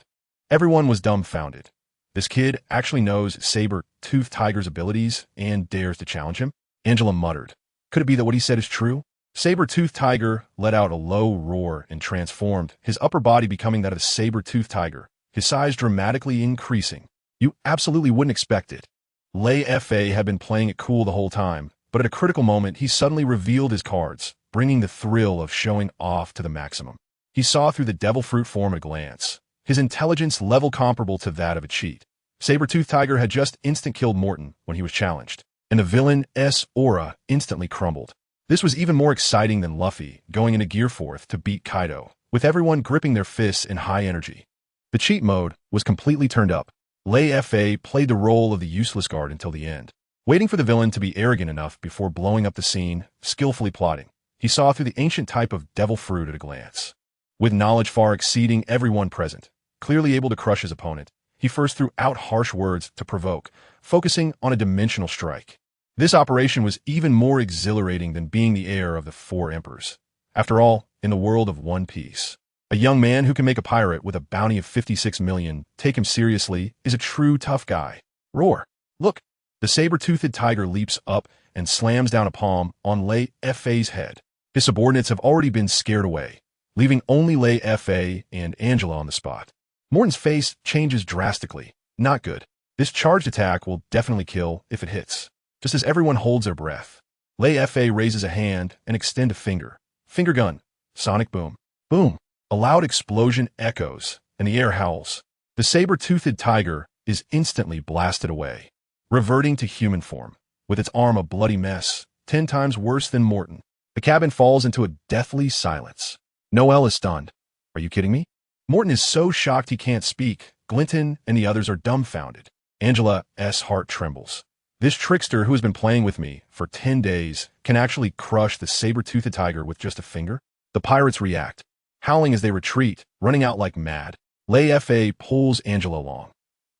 Everyone was dumbfounded. This kid actually knows Saber-Toothed Tiger's abilities and dares to challenge him? Angela muttered. Could it be that what he said is true? Saber-Toothed Tiger let out a low roar and transformed, his upper body becoming that of a saber-toothed tiger, his size dramatically increasing. You absolutely wouldn't expect it. Leifa had been playing it cool the whole time, but at a critical moment he suddenly revealed his cards, bringing the thrill of showing off to the maximum. He saw through the devil fruit form at a glance, his intelligence level comparable to that of a cheat. Saber-Toothed Tiger had just instant-killed Morton when he was challenged, and the villain's aura instantly crumbled. This was even more exciting than Luffy going into Gear 4th to beat Kaido, with everyone gripping their fists in high energy. The cheat mode was completely turned up. Leifa played the role of the useless guard until the end, waiting for the villain to be arrogant enough before blowing up the scene, skillfully plotting. He saw through the ancient type of devil fruit at a glance. With knowledge far exceeding everyone present, clearly able to crush his opponent, he first threw out harsh words to provoke, focusing on a dimensional strike. This operation was even more exhilarating than being the heir of the four emperors. After all, in the world of One Piece, a young man who can make a pirate with a bounty of 56 million take him seriously is a true tough guy. Roar! Look! The saber-toothed tiger leaps up and slams down a palm on Leifa's head. His subordinates have already been scared away, leaving only Leifa and Angela on the spot. Morton's face changes drastically. Not good. This charged attack will definitely kill if it hits. Just as everyone holds their breath, Leifa raises a hand and extends a finger. Finger gun. Sonic boom. Boom. A loud explosion echoes, and the air howls. The saber-toothed tiger is instantly blasted away, reverting to human form, with its arm a bloody mess, 10 times worse than Morton. The cabin falls into a deathly silence. Noel is stunned. Are you kidding me? Morton is so shocked he can't speak. Glinton and the others are dumbfounded. Angela's heart trembles. This trickster who has been playing with me for 10 days can actually crush the saber-toothed tiger with just a finger? The pirates react, howling as they retreat, running out like mad. Leifa pulls Angela along.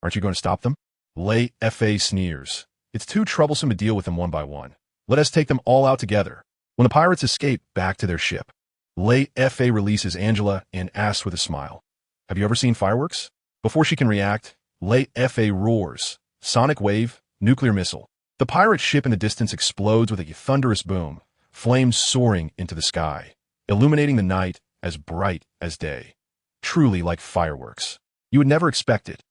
Aren't you going to stop them? Leifa sneers. It's too troublesome to deal with them one by one. Let us take them all out together. When the pirates escape back to their ship, Leifa releases Angela and asks with a smile, "Have you ever seen fireworks?" Before she can react, Leifa roars. Sonic wave, nuclear missile. The pirate ship in the distance explodes with a thunderous boom, flames soaring into the sky, illuminating the night as bright as day. Truly like fireworks. You would never expect it.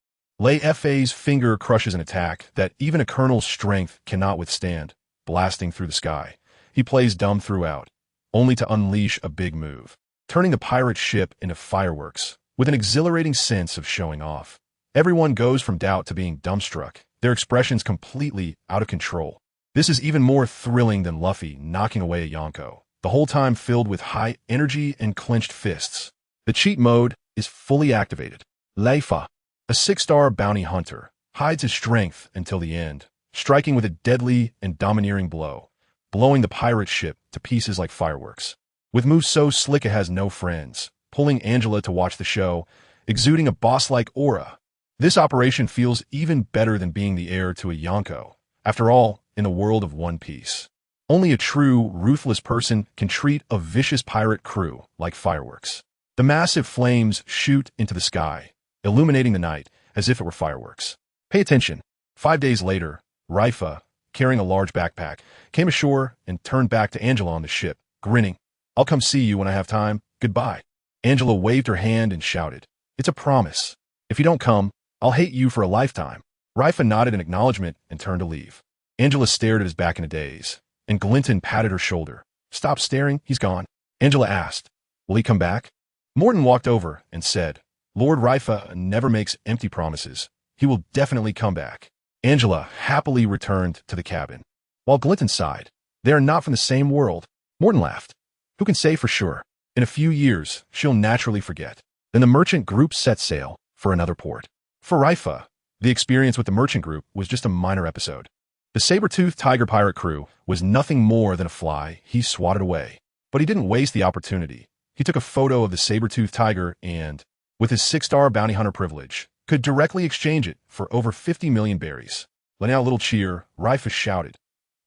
Leifa's finger crushes an attack that even a colonel's strength cannot withstand, blasting through the sky. He plays dumb throughout, only to unleash a big move, turning the pirate ship into fireworks, with an exhilarating sense of showing off. Everyone goes from doubt to being dumbstruck, their expressions completely out of control. This is even more thrilling than Luffy knocking away a Yonko, the whole time filled with high energy and clenched fists. The cheat mode is fully activated. Leifa, a 6-star bounty hunter, hides his strength until the end, striking with a deadly and domineering blow, blowing the pirate ship to pieces like fireworks. With moves so slick it has no friends, pulling Angela to watch the show, exuding a boss-like aura. This operation feels even better than being the heir to a Yonko. After all, in the world of One Piece, only a true, ruthless person can treat a vicious pirate crew like fireworks. The massive flames shoot into the sky, illuminating the night as if it were fireworks. Pay attention. 5 days later, Leifa, carrying a large backpack, came ashore and turned back to Angela on the ship, grinning. "I'll come see you when I have time. Goodbye." Angela waved her hand and shouted, "It's a promise. If you don't come, I'll hate you for a lifetime." Leifa nodded in acknowledgement and turned to leave. Angela stared at his back in a daze, and Glinton patted her shoulder. "Stop staring, he's gone." Angela asked, "Will he come back?" Morton walked over and said, "Lord Leifa never makes empty promises. He will definitely come back." Angela happily returned to the cabin, while Glinton sighed. "They are not from the same world." Morton laughed. "Who can say for sure? In a few years, she'll naturally forget." Then the merchant group set sail for another port. For Leifa, the experience with the merchant group was just a minor episode. The saber-toothed tiger pirate crew was nothing more than a fly he swatted away. But he didn't waste the opportunity. He took a photo of the saber-toothed tiger and, with his 6-star bounty hunter privilege, could directly exchange it for over 50 million berries. Letting out a little cheer, Leifa shouted,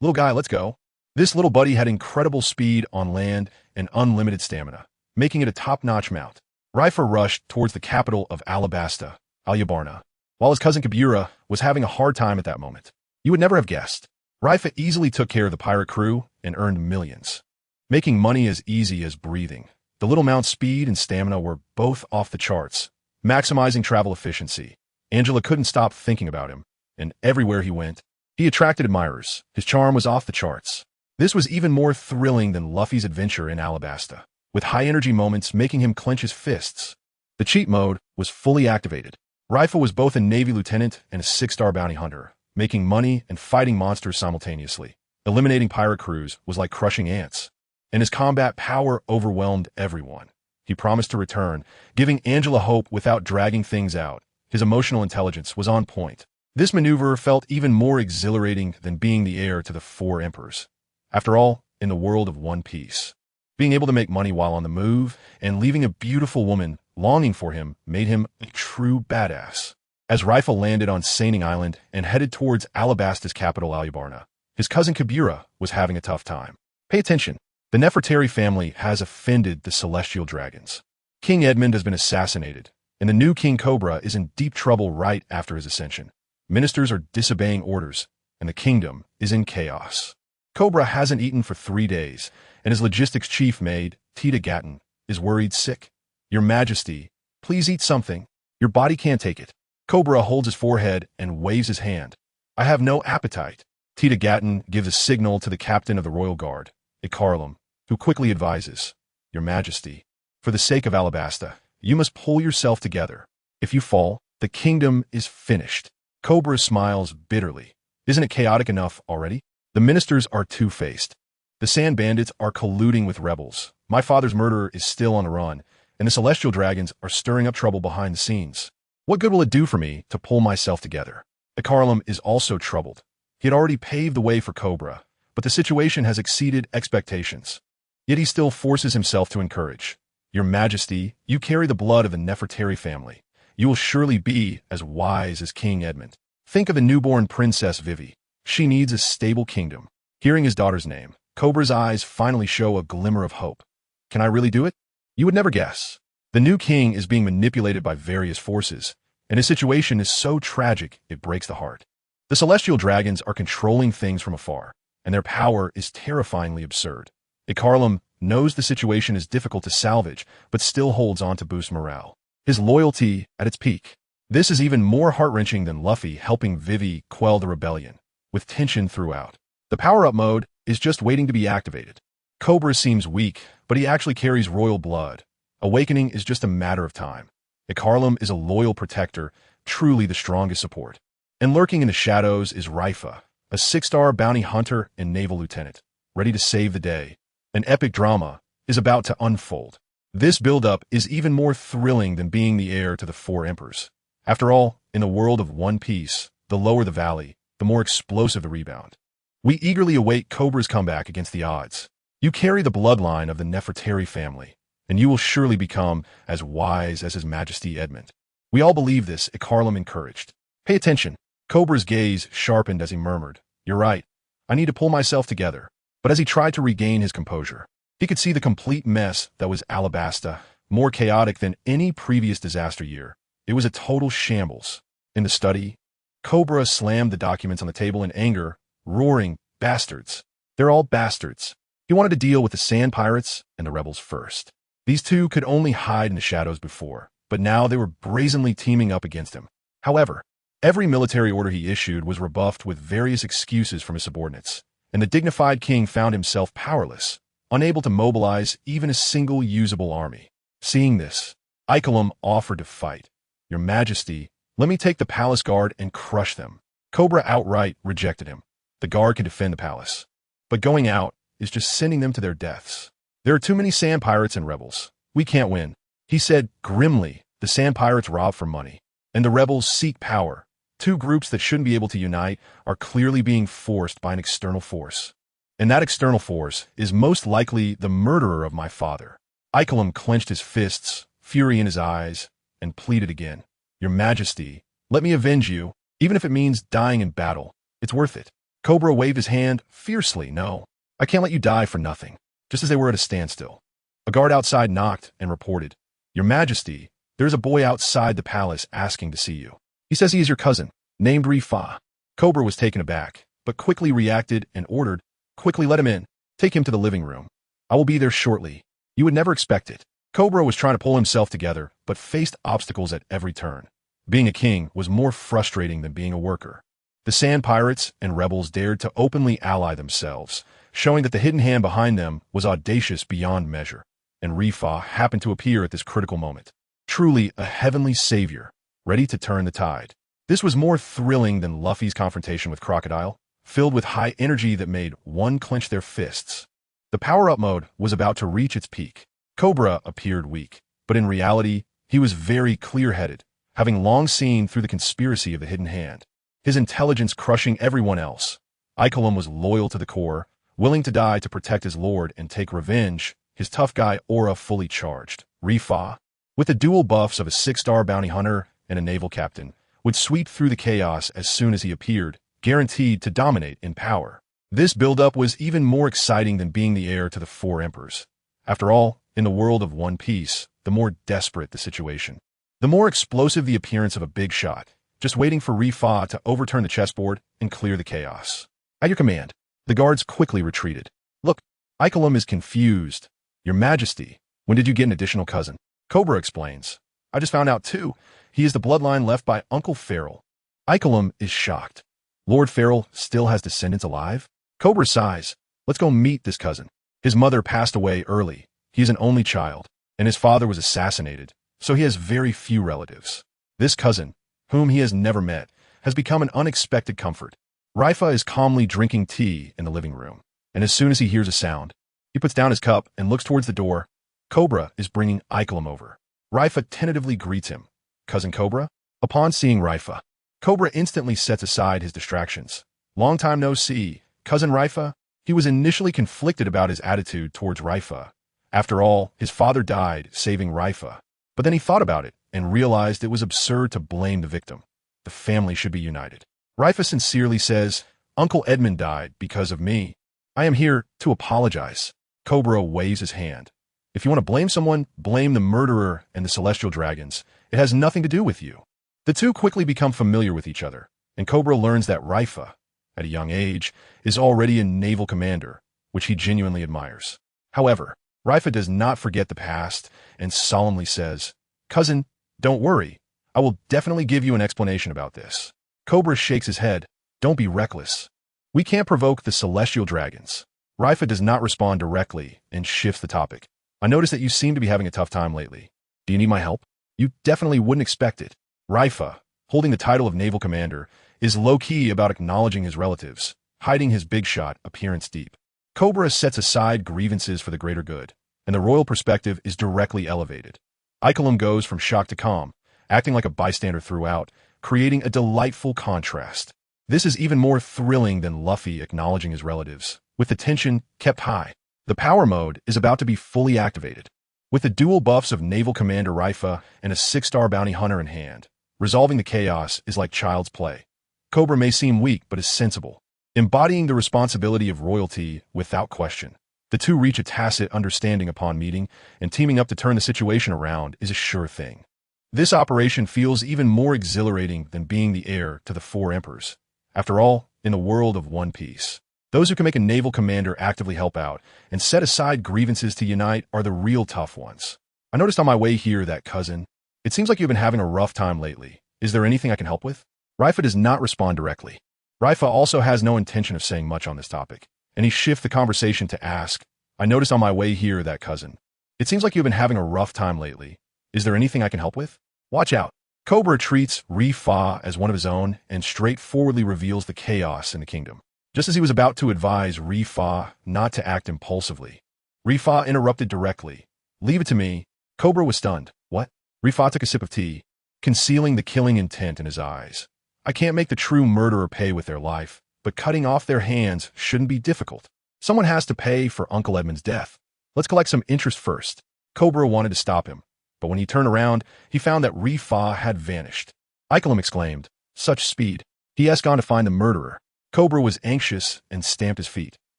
"Little guy, let's go." This little buddy had incredible speed on land and unlimited stamina, making it a top-notch mount. Leifa rushed towards the capital of Alabasta, Alyabarna, while his cousin Kabura was having a hard time at that moment. You would never have guessed. Leifa easily took care of the pirate crew and earned millions, making money as easy as breathing. The little mount's speed and stamina were both off the charts, maximizing travel efficiency. Angela couldn't stop thinking about him, and everywhere he went, he attracted admirers. His charm was off the charts. This was even more thrilling than Luffy's adventure in Alabasta, with high-energy moments making him clench his fists. The cheat mode was fully activated. Leifa was both a Navy lieutenant and a 6-star bounty hunter, making money and fighting monsters simultaneously. Eliminating pirate crews was like crushing ants, and his combat power overwhelmed everyone. He promised to return, giving Angela hope without dragging things out. His emotional intelligence was on point. This maneuver felt even more exhilarating than being the heir to the 4 emperors. After all, in the world of One Piece, Being able to make money while on the move and leaving a beautiful woman longing for him made him a true badass. As Leifa landed on Saining Island and headed towards Alabasta's capital Alubarna, his cousin Kabira was having a tough time. Pay attention. The Nefertari family has offended the celestial dragons. King Edmund has been assassinated, and the new King Cobra is in deep trouble right after his ascension. Ministers are disobeying orders, and the kingdom is in chaos. Cobra hasn't eaten for 3 days, and his logistics chief maid, Tita Gatton, is worried sick. Your Majesty, please eat something. Your body can't take it. Cobra holds his forehead and waves his hand. I have no appetite. Tita Gatton gives a signal to the captain of the royal guard, Ikarlum, who quickly advises, Your Majesty, for the sake of Alabasta, you must pull yourself together. If you fall, the kingdom is finished. Cobra smiles bitterly. Isn't it chaotic enough already? The ministers are two-faced. The sand bandits are colluding with rebels. My father's murderer is still on the run, and the celestial dragons are stirring up trouble behind the scenes. What good will it do for me to pull myself together? Ikarlum is also troubled. He had already paved the way for Cobra, but the situation has exceeded expectations. Yet he still forces himself to encourage. Your Majesty, you carry the blood of the Nefertari family. You will surely be as wise as King Edmund. Think of the newborn Princess Vivi. She needs a stable kingdom. Hearing his daughter's name, Cobra's eyes finally show a glimmer of hope. Can I really do it? You would never guess. The new king is being manipulated by various forces, and his situation is so tragic it breaks the heart. The celestial dragons are controlling things from afar, and their power is terrifyingly absurd. Ikarlum knows the situation is difficult to salvage, but still holds on to boost morale. His loyalty at its peak. This is even more heart-wrenching than Luffy helping Vivi quell the rebellion, with tension throughout. The power-up mode is just waiting to be activated. Cobra seems weak, but he actually carries royal blood. Awakening is just a matter of time. Ikarlum is a loyal protector, truly the strongest support. And lurking in the shadows is Leifa, a 6-star bounty hunter and naval lieutenant, ready to save the day. An epic drama is about to unfold. This build-up is even more thrilling than being the heir to the 4 emperors. After all, in the world of One Piece, the lower the valley, the more explosive the rebound. We eagerly await Cobra's comeback against the odds. You carry the bloodline of the Nefertari family, and you will surely become as wise as His Majesty Edmund. We all believe this, Ikarlum encouraged. Pay attention. Cobra's gaze sharpened as he murmured, You're right. I need to pull myself together. But as he tried to regain his composure, he could see the complete mess that was Alabasta, more chaotic than any previous disaster year. It was a total shambles. In the study, Cobra slammed the documents on the table in anger, roaring, Bastards. They're all bastards. He wanted to deal with the sand pirates and the rebels first. These two could only hide in the shadows before, but now they were brazenly teaming up against him. However, every military order he issued was rebuffed with various excuses from his subordinates, and the dignified king found himself powerless, unable to mobilize even a single usable army. Seeing this, Ikarlum offered to fight. Your Majesty, let me take the palace guard and crush them. Cobra outright rejected him. The guard can defend the palace, but going out is just sending them to their deaths. There are too many sand pirates and rebels. We can't win. He said grimly, the sand pirates rob for money, and the rebels seek power. Two groups that shouldn't be able to unite are clearly being forced by an external force. And that external force is most likely the murderer of my father. Ikarlum clenched his fists, fury in his eyes, and pleaded again. Your Majesty, let me avenge you, even if it means dying in battle. It's worth it. Cobra waved his hand fiercely. No, I can't let you die for nothing. Just as they were at a standstill, a guard outside knocked and reported, Your Majesty, there's a boy outside the palace asking to see you. He says he is your cousin, named Leifa. Cobra was taken aback, but quickly reacted and ordered, Quickly let him in. Take him to the living room. I will be there shortly. You would never expect it. Cobra was trying to pull himself together, but faced obstacles at every turn. Being a king was more frustrating than being a worker. The sand pirates and rebels dared to openly ally themselves, showing that the hidden hand behind them was audacious beyond measure. And Leifa happened to appear at this critical moment. Truly a heavenly savior, ready to turn the tide. This was more thrilling than Luffy's confrontation with Crocodile, filled with high energy that made one clench their fists. The power-up mode was about to reach its peak. Cobra appeared weak, but in reality, he was very clear-headed, having long seen through the conspiracy of the hidden hand. His intelligence crushing everyone else. Ikarlum was loyal to the core, willing to die to protect his lord and take revenge his tough guy aura fully charged. Leifa, with the dual buffs of a 6-star bounty hunter and a naval captain, would sweep through the chaos as soon as he appeared, guaranteed to dominate in power. This build-up was even more exciting than being the heir to the 4 emperors. After all, in the world of One Piece, the more desperate the situation, the more explosive the appearance of a big shot, just waiting for Leifa to overturn the chessboard and clear the chaos. At your command, the guards quickly retreated. Look, Icolum is confused. Your Majesty, when did you get an additional cousin? Cobra explains. I just found out too. He is the bloodline left by Uncle Farrell. Icolum is shocked. Lord Farrell still has descendants alive? Cobra sighs. Let's go meet this cousin. His mother passed away early. He is an only child, and his father was assassinated, so he has very few relatives. This cousin, whom he has never met, has become an unexpected comfort. Leifa is calmly drinking tea in the living room, and as soon as he hears a sound, he puts down his cup and looks towards the door. Cobra is bringing Icolum over. Leifa tentatively greets him. Cousin Cobra? Upon seeing Leifa, Cobra instantly sets aside his distractions. Long time no see, Cousin Leifa. He was initially conflicted about his attitude towards Leifa. After all, his father died saving Leifa. But then he thought about it and realized it was absurd to blame the victim. The family should be united. Leifa sincerely says, Uncle Edmund died because of me. I am here to apologize. Cobra waves his hand. If you want to blame someone, blame the murderer and the celestial dragons. It has nothing to do with you. The two quickly become familiar with each other, and Cobra learns that Leifa, at a young age, is already a naval commander, which he genuinely admires. However, Leifa does not forget the past and solemnly says, Cousin, don't worry. I will definitely give you an explanation about this. Cobra shakes his head. Don't be reckless. We can't provoke the celestial dragons. Leifa does not respond directly and shifts the topic. I notice that you seem to be having a tough time lately. Do you need my help? You definitely wouldn't expect it. Leifa, holding the title of naval commander, is low-key about acknowledging his relatives, hiding his big shot appearance deep. Cobra sets aside grievances for the greater good, and the royal perspective is directly elevated. Icolum goes from shock to calm, acting like a bystander throughout, creating a delightful contrast. This is even more thrilling than Luffy acknowledging his relatives, with the tension kept high. The power mode is about to be fully activated. With the dual buffs of Naval Commander Leifa and a 6-star bounty hunter in hand, resolving the chaos is like child's play. Cobra may seem weak but is sensible, embodying the responsibility of royalty without question. The two reach a tacit understanding upon meeting, and teaming up to turn the situation around is a sure thing. This operation feels even more exhilarating than being the heir to the 4 emperors. After all, in the world of One Piece, those who can make a naval commander actively help out and set aside grievances to unite are the real tough ones. I noticed on my way here that cousin. It seems like you've been having a rough time lately. Is there anything I can help with? Leifa does not respond directly. Leifa also has no intention of saying much on this topic, and he shifts the conversation to ask, I noticed on my way here that cousin. It seems like you've been having a rough time lately. Is there anything I can help with? Watch out. Cobra treats Leifa as one of his own and straightforwardly reveals the chaos in the kingdom. Just as he was about to advise Leifa not to act impulsively, Leifa interrupted directly. Leave it to me. Cobra was stunned. What? Leifa took a sip of tea, concealing the killing intent in his eyes. I can't make the true murderer pay with their life, but cutting off their hands shouldn't be difficult. Someone has to pay for Uncle Edmund's death. Let's collect some interest first. Cobra wanted to stop him, but when he turned around, he found that Leifa had vanished. Icolum exclaimed, such speed. He has gone to find the murderer. Cobra was anxious and stamped his feet.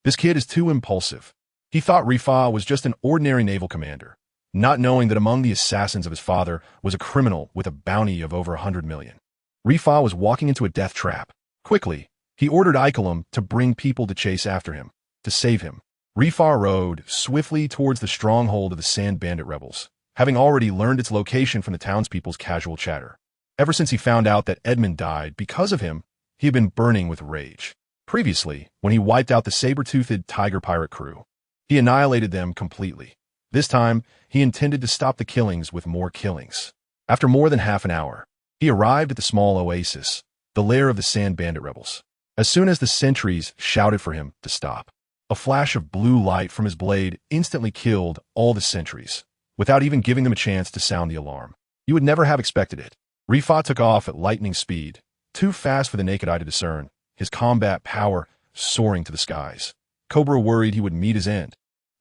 This kid is too impulsive. He thought Leifa was just an ordinary naval commander, not knowing that among the assassins of his father was a criminal with a bounty of over 100 million. Leifa was walking into a death trap. Quickly, he ordered Icolum to bring people to chase after him, to save him. Leifa rode swiftly towards the stronghold of the Sand Bandit rebels, having already learned its location from the townspeople's casual chatter. Ever since he found out that Edmund died because of him, he had been burning with rage. Previously, when he wiped out the saber-toothed tiger pirate crew, he annihilated them completely. This time, he intended to stop the killings with more killings. After more than half an hour, he arrived at the small oasis, the lair of the Sand Bandit rebels. As soon as the sentries shouted for him to stop, a flash of blue light from his blade instantly killed all the sentries, without even giving them a chance to sound the alarm. You would never have expected it. Leifa took off at lightning speed, too fast for the naked eye to discern, his combat power soaring to the skies. Cobra worried he would meet his end.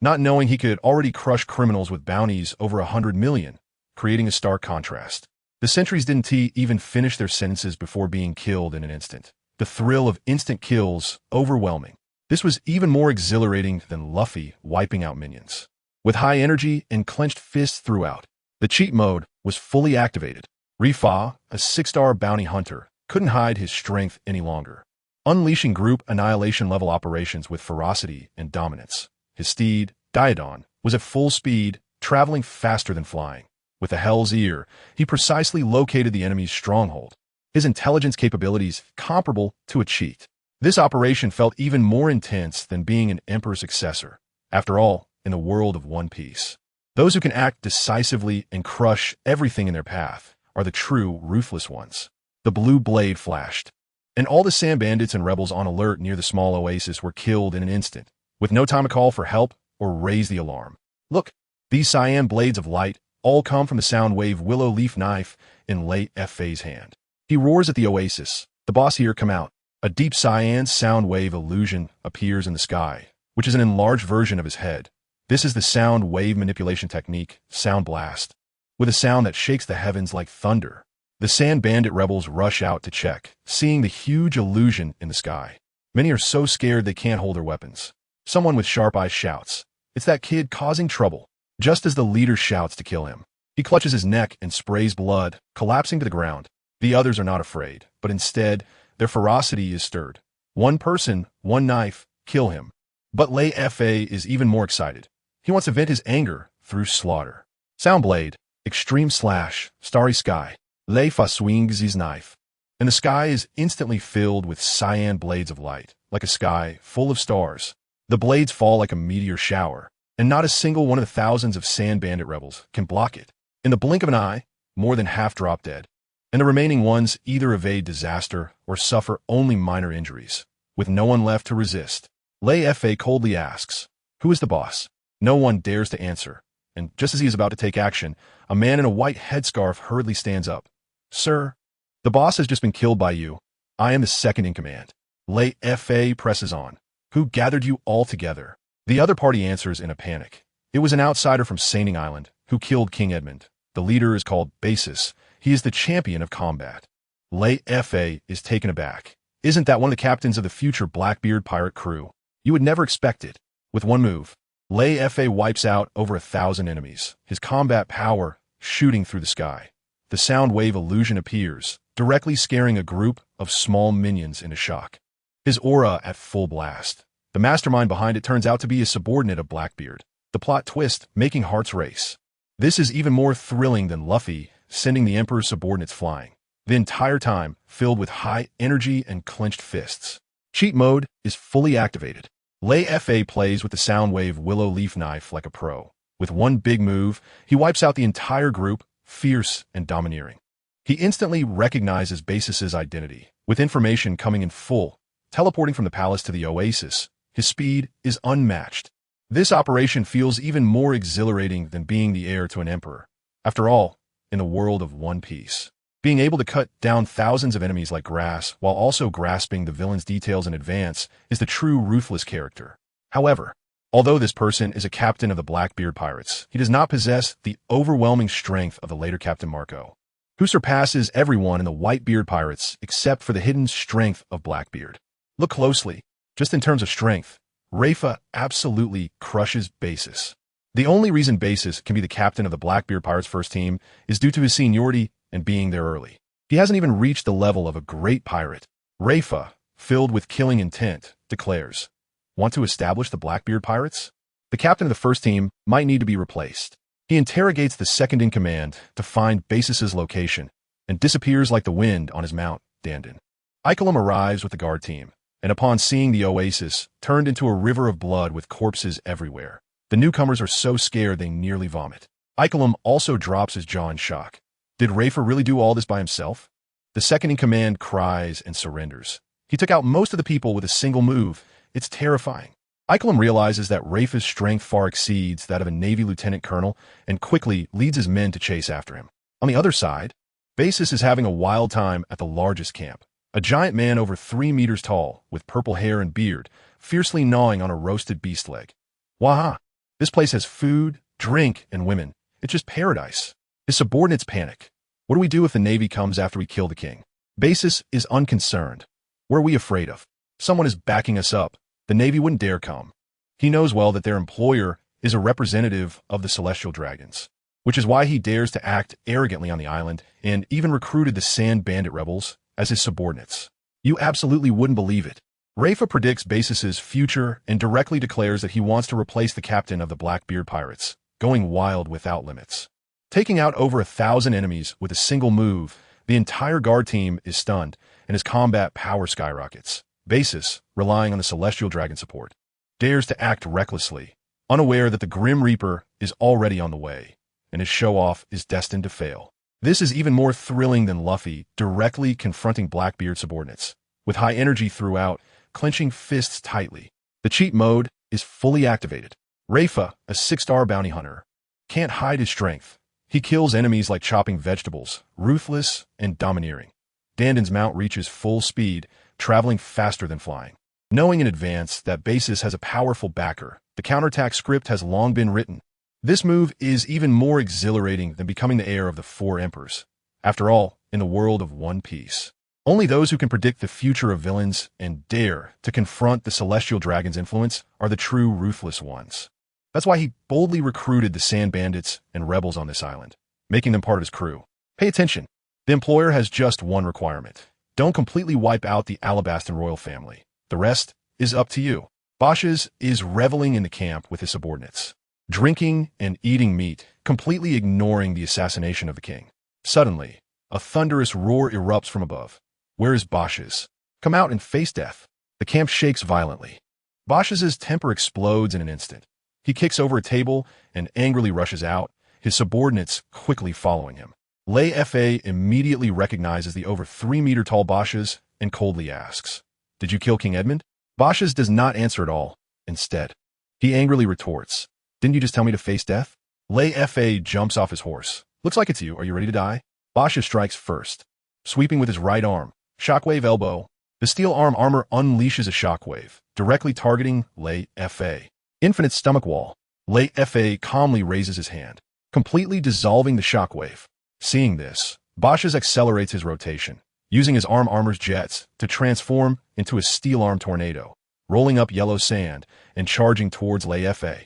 not knowing he could already crush criminals with bounties over 100 million, creating a stark contrast. The sentries didn't even finish their sentences before being killed in an instant. The thrill of instant kills overwhelming. This was even more exhilarating than Luffy wiping out minions. With high energy and clenched fists throughout, the cheat mode was fully activated. Leifa, a 6-star bounty hunter, couldn't hide his strength any longer, unleashing group annihilation level operations with ferocity and dominance. His steed, Diodon, was at full speed, traveling faster than flying. With a Hell's Ear, he precisely located the enemy's stronghold, his intelligence capabilities comparable to a cheat. This operation felt even more intense than being an Emperor's successor. After all, in the world of One Piece, those who can act decisively and crush everything in their path are the true ruthless ones. The blue blade flashed, and all the sand bandits and rebels on alert near the small oasis were killed in an instant, with no time to call for help or raise the alarm. Look, these cyan blades of light all come from the sound wave willow leaf knife in Leifa's hand. He roars at the oasis. The boss here, come out. A deep cyan sound wave illusion appears in the sky, which is an enlarged version of his head. This is the sound wave manipulation technique, Sound Blast. With a sound that shakes the heavens like thunder, the sand bandit rebels rush out to check, seeing the huge illusion in the sky. Many are so scared they can't hold their weapons. Someone with sharp eyes shouts, "It's that kid causing trouble," just as the leader shouts to kill him. He clutches his neck and sprays blood, collapsing to the ground. The others are not afraid, but instead, their ferocity is stirred. One person, one knife, kill him. But Leifa is even more excited. He wants to vent his anger through slaughter. Sound blade, extreme slash, starry sky. Leifa swings his knife, and the sky is instantly filled with cyan blades of light, like a sky full of stars. The blades fall like a meteor shower, and not a single one of the thousands of sand bandit rebels can block it. In the blink of an eye, more than half drop dead, and the remaining ones either evade disaster or suffer only minor injuries. With no one left to resist, Leifa coldly asks, "Who is the boss?" No one dares to answer, and just as he is about to take action, a man in a white headscarf hurriedly stands up. "Sir, the boss has just been killed by you. I am the second in command." Leifa presses on. "Who gathered you all together?" The other party answers in a panic. "It was an outsider from Saining Island who killed King Edmund. The leader is called Basis. He is the champion of combat." Leifa is taken aback. "Isn't that one of the captains of the future Blackbeard pirate crew? You would never expect it." With one move, Leifa wipes out over 1,000 enemies, his combat power shooting through the sky. The sound wave illusion appears, directly scaring a group of small minions into shock. His aura at full blast. The mastermind behind it turns out to be a subordinate of Blackbeard. The plot twist making hearts race. This is even more thrilling than Luffy sending the Emperor's subordinates flying, the entire time filled with high energy and clenched fists. Cheat mode is fully activated. Leifa plays with the sound wave willow leaf knife like a pro. With one big move, he wipes out the entire group, fierce and domineering. He instantly recognizes Basis's identity, with information coming in full. Teleporting from the palace to the oasis, his speed is unmatched. This operation feels even more exhilarating than being the heir to an emperor. After all, in the world of One Piece, being able to cut down thousands of enemies like grass while also grasping the villain's details in advance is the true ruthless character. However, although this person is a captain of the Blackbeard pirates, he does not possess the overwhelming strength of the later Captain Marco, who surpasses everyone in the Whitebeard pirates except for the hidden strength of Blackbeard. Look closely. Just in terms of strength, Leifa absolutely crushes Basis. The only reason Basis can be the captain of the Blackbeard pirates' first team is due to his seniority and being there early. He hasn't even reached the level of a great pirate. Leifa, filled with killing intent, declares, "Want to establish the Blackbeard pirates?" The captain of the first team might need to be replaced. He interrogates the second in command to find Basis's location and disappears like the wind on his mount, Dandan. Icolum arrives with the guard team, and upon seeing the oasis, turned into a river of blood with corpses everywhere. The newcomers are so scared they nearly vomit. Icolum also drops his jaw in shock. Did Leifa really do all this by himself? The second in command cries and surrenders. He took out most of the people with a single move. It's terrifying. Icolum realizes that Leifa's strength far exceeds that of a Navy lieutenant colonel and quickly leads his men to chase after him. On the other side, Basis is having a wild time at the largest camp. A giant man over 3 meters tall, with purple hair and beard, fiercely gnawing on a roasted beast leg. Waha! This place has food, drink, and women. It's just paradise. His subordinates panic. What do we do if the Navy comes after we kill the king? Basis is unconcerned. What are we afraid of? Someone is backing us up. The Navy wouldn't dare come. He knows well that their employer is a representative of the celestial dragons, which is why he dares to act arrogantly on the island and even recruited the Sand Bandit rebels as his subordinates. You absolutely wouldn't believe it. Leifa predicts Basis's future and directly declares that he wants to replace the captain of the Blackbeard pirates, going wild without limits. Taking out over 1,000 enemies with a single move, the entire guard team is stunned and his combat power skyrockets. Basis, relying on the celestial dragon support, dares to act recklessly, unaware that the Grim Reaper is already on the way, and his show-off is destined to fail. This is even more thrilling than Luffy directly confronting Blackbeard subordinates, with high energy throughout, clenching fists tightly. The cheat mode is fully activated. Leifa, a 6-star bounty hunter, can't hide his strength. He kills enemies like chopping vegetables, ruthless and domineering. Dandan's mount reaches full speed, traveling faster than flying. Knowing in advance that Basis has a powerful backer, the counterattack script has long been written. This move is even more exhilarating than becoming the heir of the 4 emperors. After all, in the world of One Piece, only those who can predict the future of villains and dare to confront the celestial dragon's influence are the true ruthless ones. That's why he boldly recruited the Sand Bandits and rebels on this island, making them part of his crew. Pay attention. The employer has just one requirement. Don't completely wipe out the Alabastan royal family. The rest is up to you. Bashes is reveling in the camp with his subordinates, drinking and eating meat, completely ignoring the assassination of the king. Suddenly, a thunderous roar erupts from above. Where is Bashes? Come out and face death. The camp shakes violently. Bashes' temper explodes in an instant. He kicks over a table and angrily rushes out, his subordinates quickly following him. Leifa immediately recognizes the over 3-meter-tall Bashes and coldly asks, "Did you kill King Edmund?" Bashes does not answer at all. Instead, he angrily retorts, "Didn't you just tell me to face death?" Leifa jumps off his horse. "Looks like it's you. Are you ready to die?" Bashes strikes first, sweeping with his right arm. Shockwave elbow. The steel armor unleashes a shockwave, directly targeting Leifa. Infinite stomach wall. Leifa calmly raises his hand, completely dissolving the shockwave. Seeing this, Bashes accelerates his rotation, using his armor's jets to transform into a steel arm tornado, rolling up yellow sand and charging towards Leifa.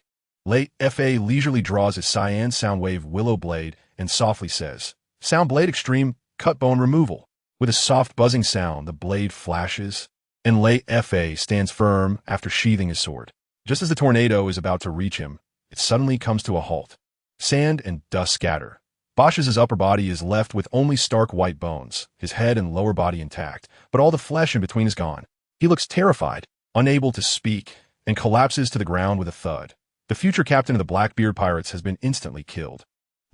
Leifa leisurely draws his cyan soundwave willow blade and softly says, "Sound blade extreme, cut bone removal." With a soft buzzing sound, the blade flashes, and Leifa stands firm after sheathing his sword. Just as the tornado is about to reach him, it suddenly comes to a halt. Sand and dust scatter. Bashes' upper body is left with only stark white bones, his head and lower body intact, but all the flesh in between is gone. He looks terrified, unable to speak, and collapses to the ground with a thud. The future captain of the Blackbeard pirates has been instantly killed.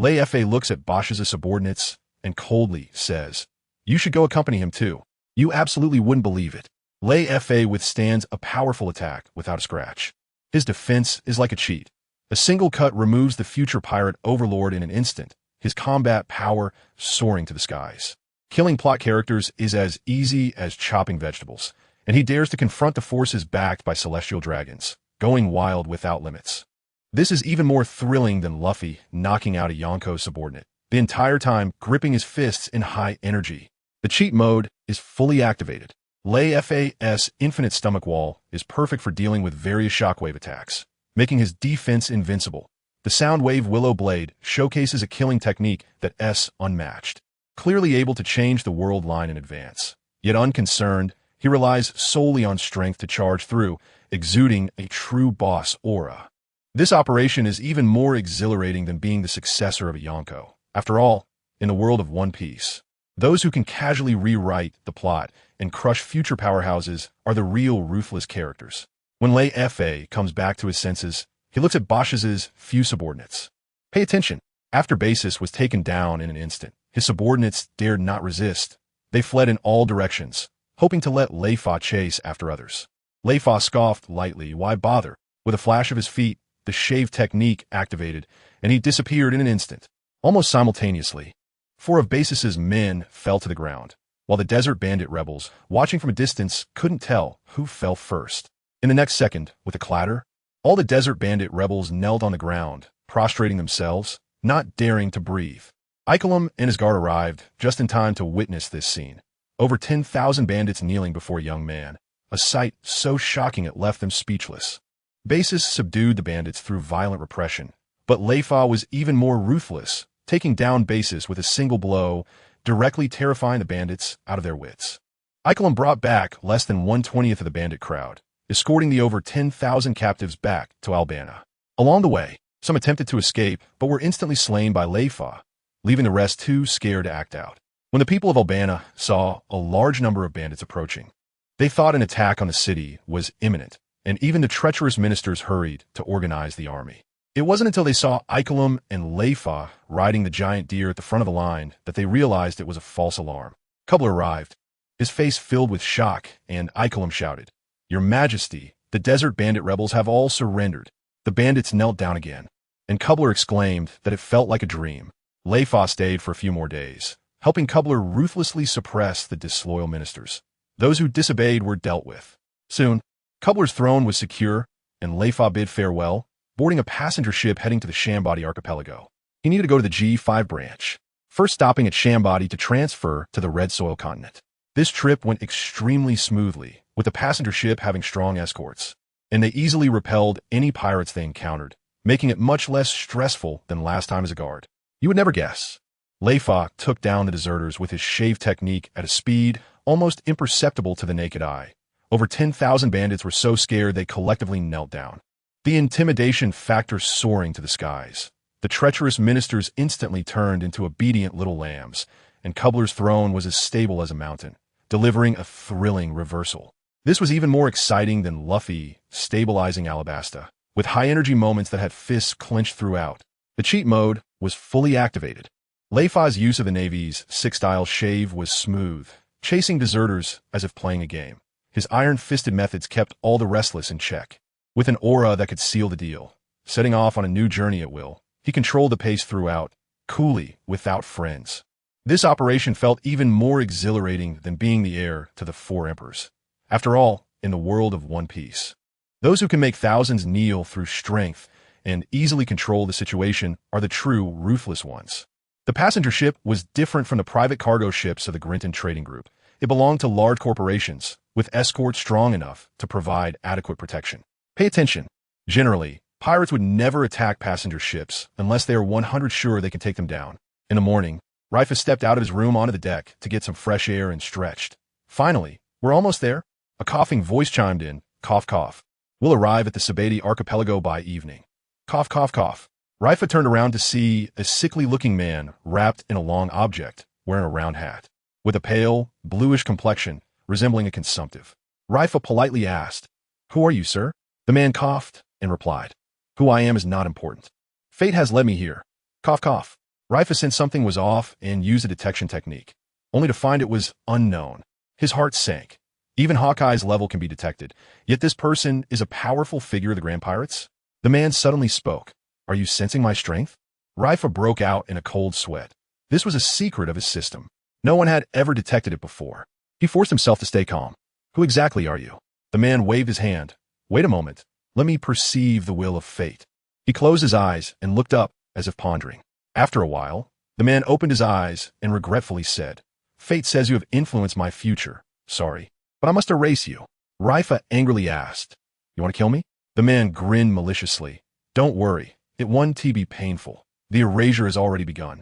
Leifa looks at Bashes' subordinates and coldly says, "You should go accompany him too. You absolutely wouldn't believe it." Leifa withstands a powerful attack without a scratch. His defense is like a cheat. A single cut removes the future pirate overlord in an instant, his combat power soaring to the skies. Killing plot characters is as easy as chopping vegetables, and he dares to confront the forces backed by celestial dragons, going wild without limits. This is even more thrilling than Luffy knocking out a Yonko subordinate, the entire time gripping his fists in high energy. The cheat mode is fully activated. Leifa's infinite stomach wall is perfect for dealing with various shockwave attacks, making his defense invincible. The Soundwave Willow Blade showcases a killing technique that is unmatched, clearly able to change the world line in advance. Yet unconcerned, he relies solely on strength to charge through, exuding a true boss aura. This operation is even more exhilarating than being the successor of a Yonko. After all, in the world of One Piece, those who can casually rewrite the plot and crush future powerhouses are the real ruthless characters. When Leifa comes back to his senses, he looks at Bashes' few subordinates. Pay attention. After Basis was taken down in an instant, his subordinates dared not resist. They fled in all directions, hoping to let Leifa chase after others. Leifa scoffed lightly, "Why bother?" With a flash of his feet, the shave technique activated, and he disappeared in an instant. Almost simultaneously, 4 of Basis's men fell to the ground, while the desert bandit rebels, watching from a distance, couldn't tell who fell first. In the next second, with a clatter, All the desert bandit rebels knelt on the ground, prostrating themselves, not daring to breathe. Ikelam and his guard arrived just in time to witness this scene. Over 10,000 bandits kneeling before a young man, a sight so shocking it left them speechless. Basis subdued the bandits through violent repression, but Leifa was even more ruthless, taking down Basis with a single blow, directly terrifying the bandits out of their wits. Ikelam brought back less than 1/20th of the bandit crowd, escorting the over 10,000 captives back to Albania. Along the way, some attempted to escape, but were instantly slain by Leifa, leaving the rest too scared to act out. When the people of Albania saw a large number of bandits approaching, they thought an attack on the city was imminent, and even the treacherous ministers hurried to organize the army. It wasn't until they saw Ikelam and Leifa riding the giant deer at the front of the line that they realized it was a false alarm. Kubler arrived, his face filled with shock, and Ikelam shouted, "Your Majesty, the desert bandit rebels have all surrendered." The bandits knelt down again, and Kubler exclaimed that it felt like a dream. Leifa stayed for a few more days, helping Kubler ruthlessly suppress the disloyal ministers. Those who disobeyed were dealt with. Soon, Kubler's throne was secure, and Leifa bid farewell, boarding a passenger ship heading to the Shambadi archipelago. He needed to go to the G5 branch, first stopping at Shambadi to transfer to the Red Soil continent. This trip went extremely smoothly, with the passenger ship having strong escorts, and they easily repelled any pirates they encountered, making it much less stressful than last time as a guard. You would never guess. Leifa took down the deserters with his shave technique at a speed almost imperceptible to the naked eye. Over 10,000 bandits were so scared they collectively knelt down, the intimidation factor soaring to the skies. The treacherous ministers instantly turned into obedient little lambs, and Kubler's throne was as stable as a mountain, delivering a thrilling reversal. This was even more exciting than Luffy stabilizing Alabasta, with high-energy moments that had fists clenched throughout. The cheat mode was fully activated. Leifa's use of the Navy's six-style shave was smooth, chasing deserters as if playing a game. His iron-fisted methods kept all the restless in check. With an aura that could seal the deal, setting off on a new journey at will, he controlled the pace throughout, coolly, without friends. This operation felt even more exhilarating than being the heir to the four emperors. After all, in the world of One Piece, those who can make thousands kneel through strength and easily control the situation are the true ruthless ones. The passenger ship was different from the private cargo ships of the Grinton Trading Group. It belonged to large corporations, with escorts strong enough to provide adequate protection. Pay attention. Generally, pirates would never attack passenger ships unless they are 100% sure they can take them down. In the morning, Leifa stepped out of his room onto the deck to get some fresh air and stretched. Finally, we're almost there. A coughing voice chimed in, cough cough. We'll arrive at the Sabati archipelago by evening. Cough cough cough. Leifa turned around to see a sickly-looking man wrapped in a long object, wearing a round hat, with a pale, bluish complexion resembling a consumptive. Leifa politely asked, "Who are you, sir?" The man coughed and replied, "Who I am is not important. Fate has led me here." Cough cough. Leifa sensed something was off and used a detection technique, only to find it was unknown. His heart sank. Even Hawkeye's level can be detected, yet this person is a powerful figure of the Grand Pirates. The man suddenly spoke. "Are you sensing my strength?" Leifa broke out in a cold sweat. This was a secret of his system. No one had ever detected it before. He forced himself to stay calm. "Who exactly are you?" The man waved his hand. "Wait a moment. Let me perceive the will of fate." He closed his eyes and looked up as if pondering. After a while, the man opened his eyes and regretfully said, "Fate says you have influenced my future. Sorry, but I must erase you." Leifa angrily asked, "You want to kill me?" The man grinned maliciously. "Don't worry. It won't be painful. The erasure has already begun."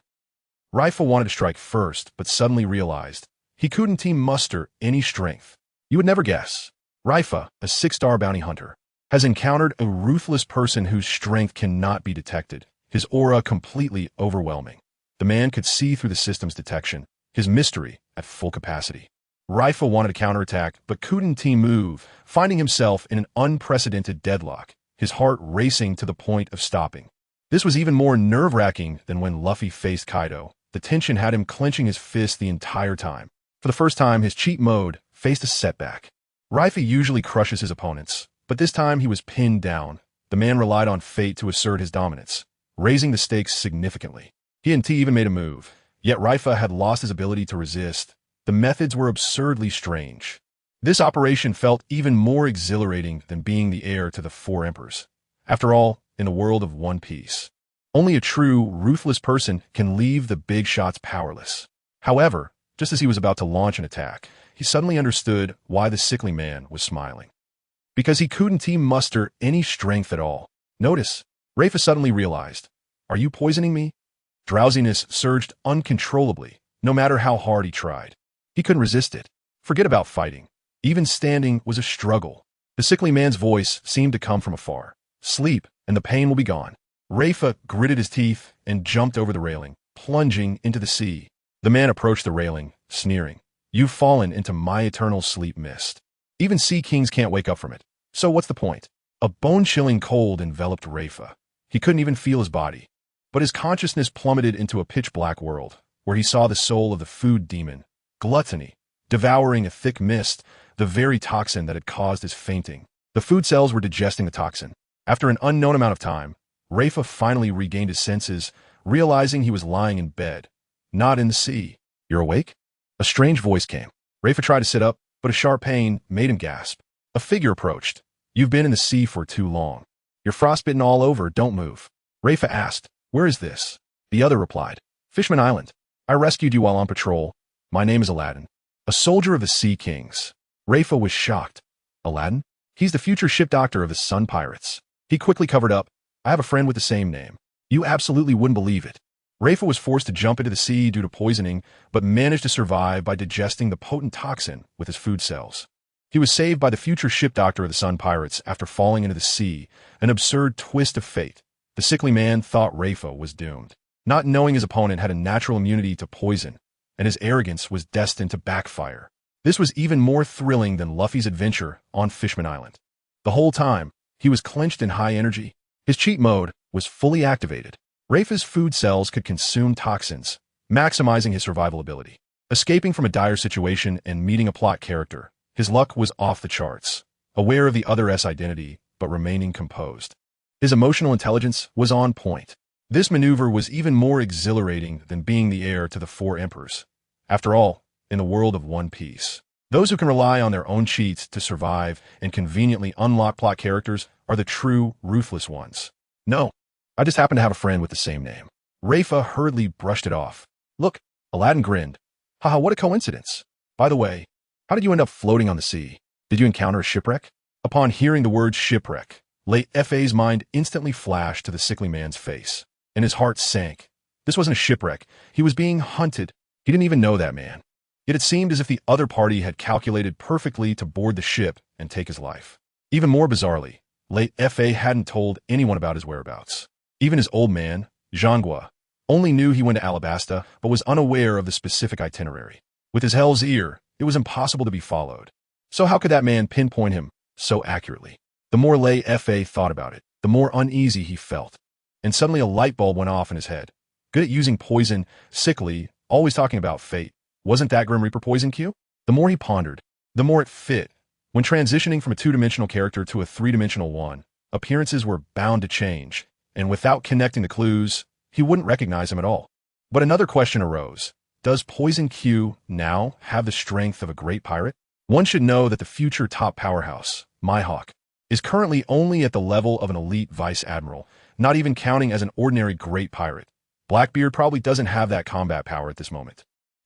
Leifa wanted to strike first, but suddenly realized he couldn't muster any strength. You would never guess. Leifa, a 6-star bounty hunter, has encountered a ruthless person whose strength cannot be detected, his aura completely overwhelming. The man could see through the system's detection, his mystery at full capacity. Leifa wanted to counterattack, but couldn't move, finding himself in an unprecedented deadlock, his heart racing to the point of stopping. This was even more nerve-wracking than when Luffy faced Kaido. The tension had him clenching his fist the entire time. For the first time, his cheat mode faced a setback. Leifa usually crushes his opponents, but this time he was pinned down. The man relied on fate to assert his dominance, raising the stakes significantly. He and T even made a move, yet Leifa had lost his ability to resist. The methods were absurdly strange. This operation felt even more exhilarating than being the heir to the four emperors. After all, in the world of One Piece, only a true, ruthless person can leave the big shots powerless. However, just as he was about to launch an attack, he suddenly understood why the sickly man was smiling. Because he couldn't muster any strength at all. Notice, Leifa suddenly realized, "Are you poisoning me?" Drowsiness surged uncontrollably, no matter how hard he tried. He couldn't resist it. Forget about fighting. Even standing was a struggle. The sickly man's voice seemed to come from afar. "Sleep, and the pain will be gone." Leifa gritted his teeth and jumped over the railing, plunging into the sea. The man approached the railing, sneering. "You've fallen into my eternal sleep mist. Even sea kings can't wake up from it. So what's the point?" A bone-chilling cold enveloped Leifa. He couldn't even feel his body. But his consciousness plummeted into a pitch-black world, where he saw the soul of the food demon, gluttony, devouring a thick mist, the very toxin that had caused his fainting. The food cells were digesting the toxin. After an unknown amount of time, Leifa finally regained his senses, realizing he was lying in bed, not in the sea. "You're awake?" A strange voice came. Leifa tried to sit up, but a sharp pain made him gasp. A figure approached. "You've been in the sea for too long. You're frostbitten all over, don't move." Leifa asked, "Where is this?" The other replied, "Fishman Island. I rescued you while on patrol. My name is Aladdin, a soldier of the Sea Kings." Leifa was shocked. "Aladdin? He's the future ship doctor of the Sun Pirates." He quickly covered up, "I have a friend with the same name. You absolutely wouldn't believe it." Leifa was forced to jump into the sea due to poisoning, but managed to survive by digesting the potent toxin with his food cells. He was saved by the future ship doctor of the Sun Pirates after falling into the sea, an absurd twist of fate. The sickly man thought Leifa was doomed, not knowing his opponent had a natural immunity to poison, and his arrogance was destined to backfire. This was even more thrilling than Luffy's adventure on Fishman Island. The whole time, he was clenched in high energy. His cheat mode was fully activated. Leifa's food cells could consume toxins, maximizing his survival ability. Escaping from a dire situation and meeting a plot character, his luck was off the charts, aware of the other's identity, but remaining composed. His emotional intelligence was on point. This maneuver was even more exhilarating than being the heir to the 4 emperors. After all, in the world of One Piece, those who can rely on their own cheats to survive and conveniently unlock plot characters are the true, ruthless ones. "No, I just happen to have a friend with the same name." Leifa hurriedly brushed it off. "Look," Aladdin grinned. "Haha, what a coincidence. By the way, how did you end up floating on the sea? Did you encounter a shipwreck?" Upon hearing the word shipwreck, Leifa's mind instantly flashed to the sickly man's face, and his heart sank. This wasn't a shipwreck. He was being hunted. He didn't even know that man. Yet it seemed as if the other party had calculated perfectly to board the ship and take his life. Even more bizarrely, Leifa hadn't told anyone about his whereabouts. Even his old man, Zhangguo, only knew he went to Alabasta, but was unaware of the specific itinerary. With his hell's ear, it was impossible to be followed. So how could that man pinpoint him so accurately? The more Leifa thought about it, the more uneasy he felt. And suddenly a light bulb went off in his head. Good at using poison, sickly, always talking about fate. Wasn't that Grim Reaper poison Q? The more he pondered, the more it fit. When transitioning from a 2-dimensional character to a 3-dimensional one, appearances were bound to change, and without connecting the clues, he wouldn't recognize him at all. But another question arose. Does Poison Q now have the strength of a great pirate? One should know that the future top powerhouse, Mihawk, is currently only at the level of an elite vice admiral, not even counting as an ordinary great pirate. Blackbeard probably doesn't have that combat power at this moment.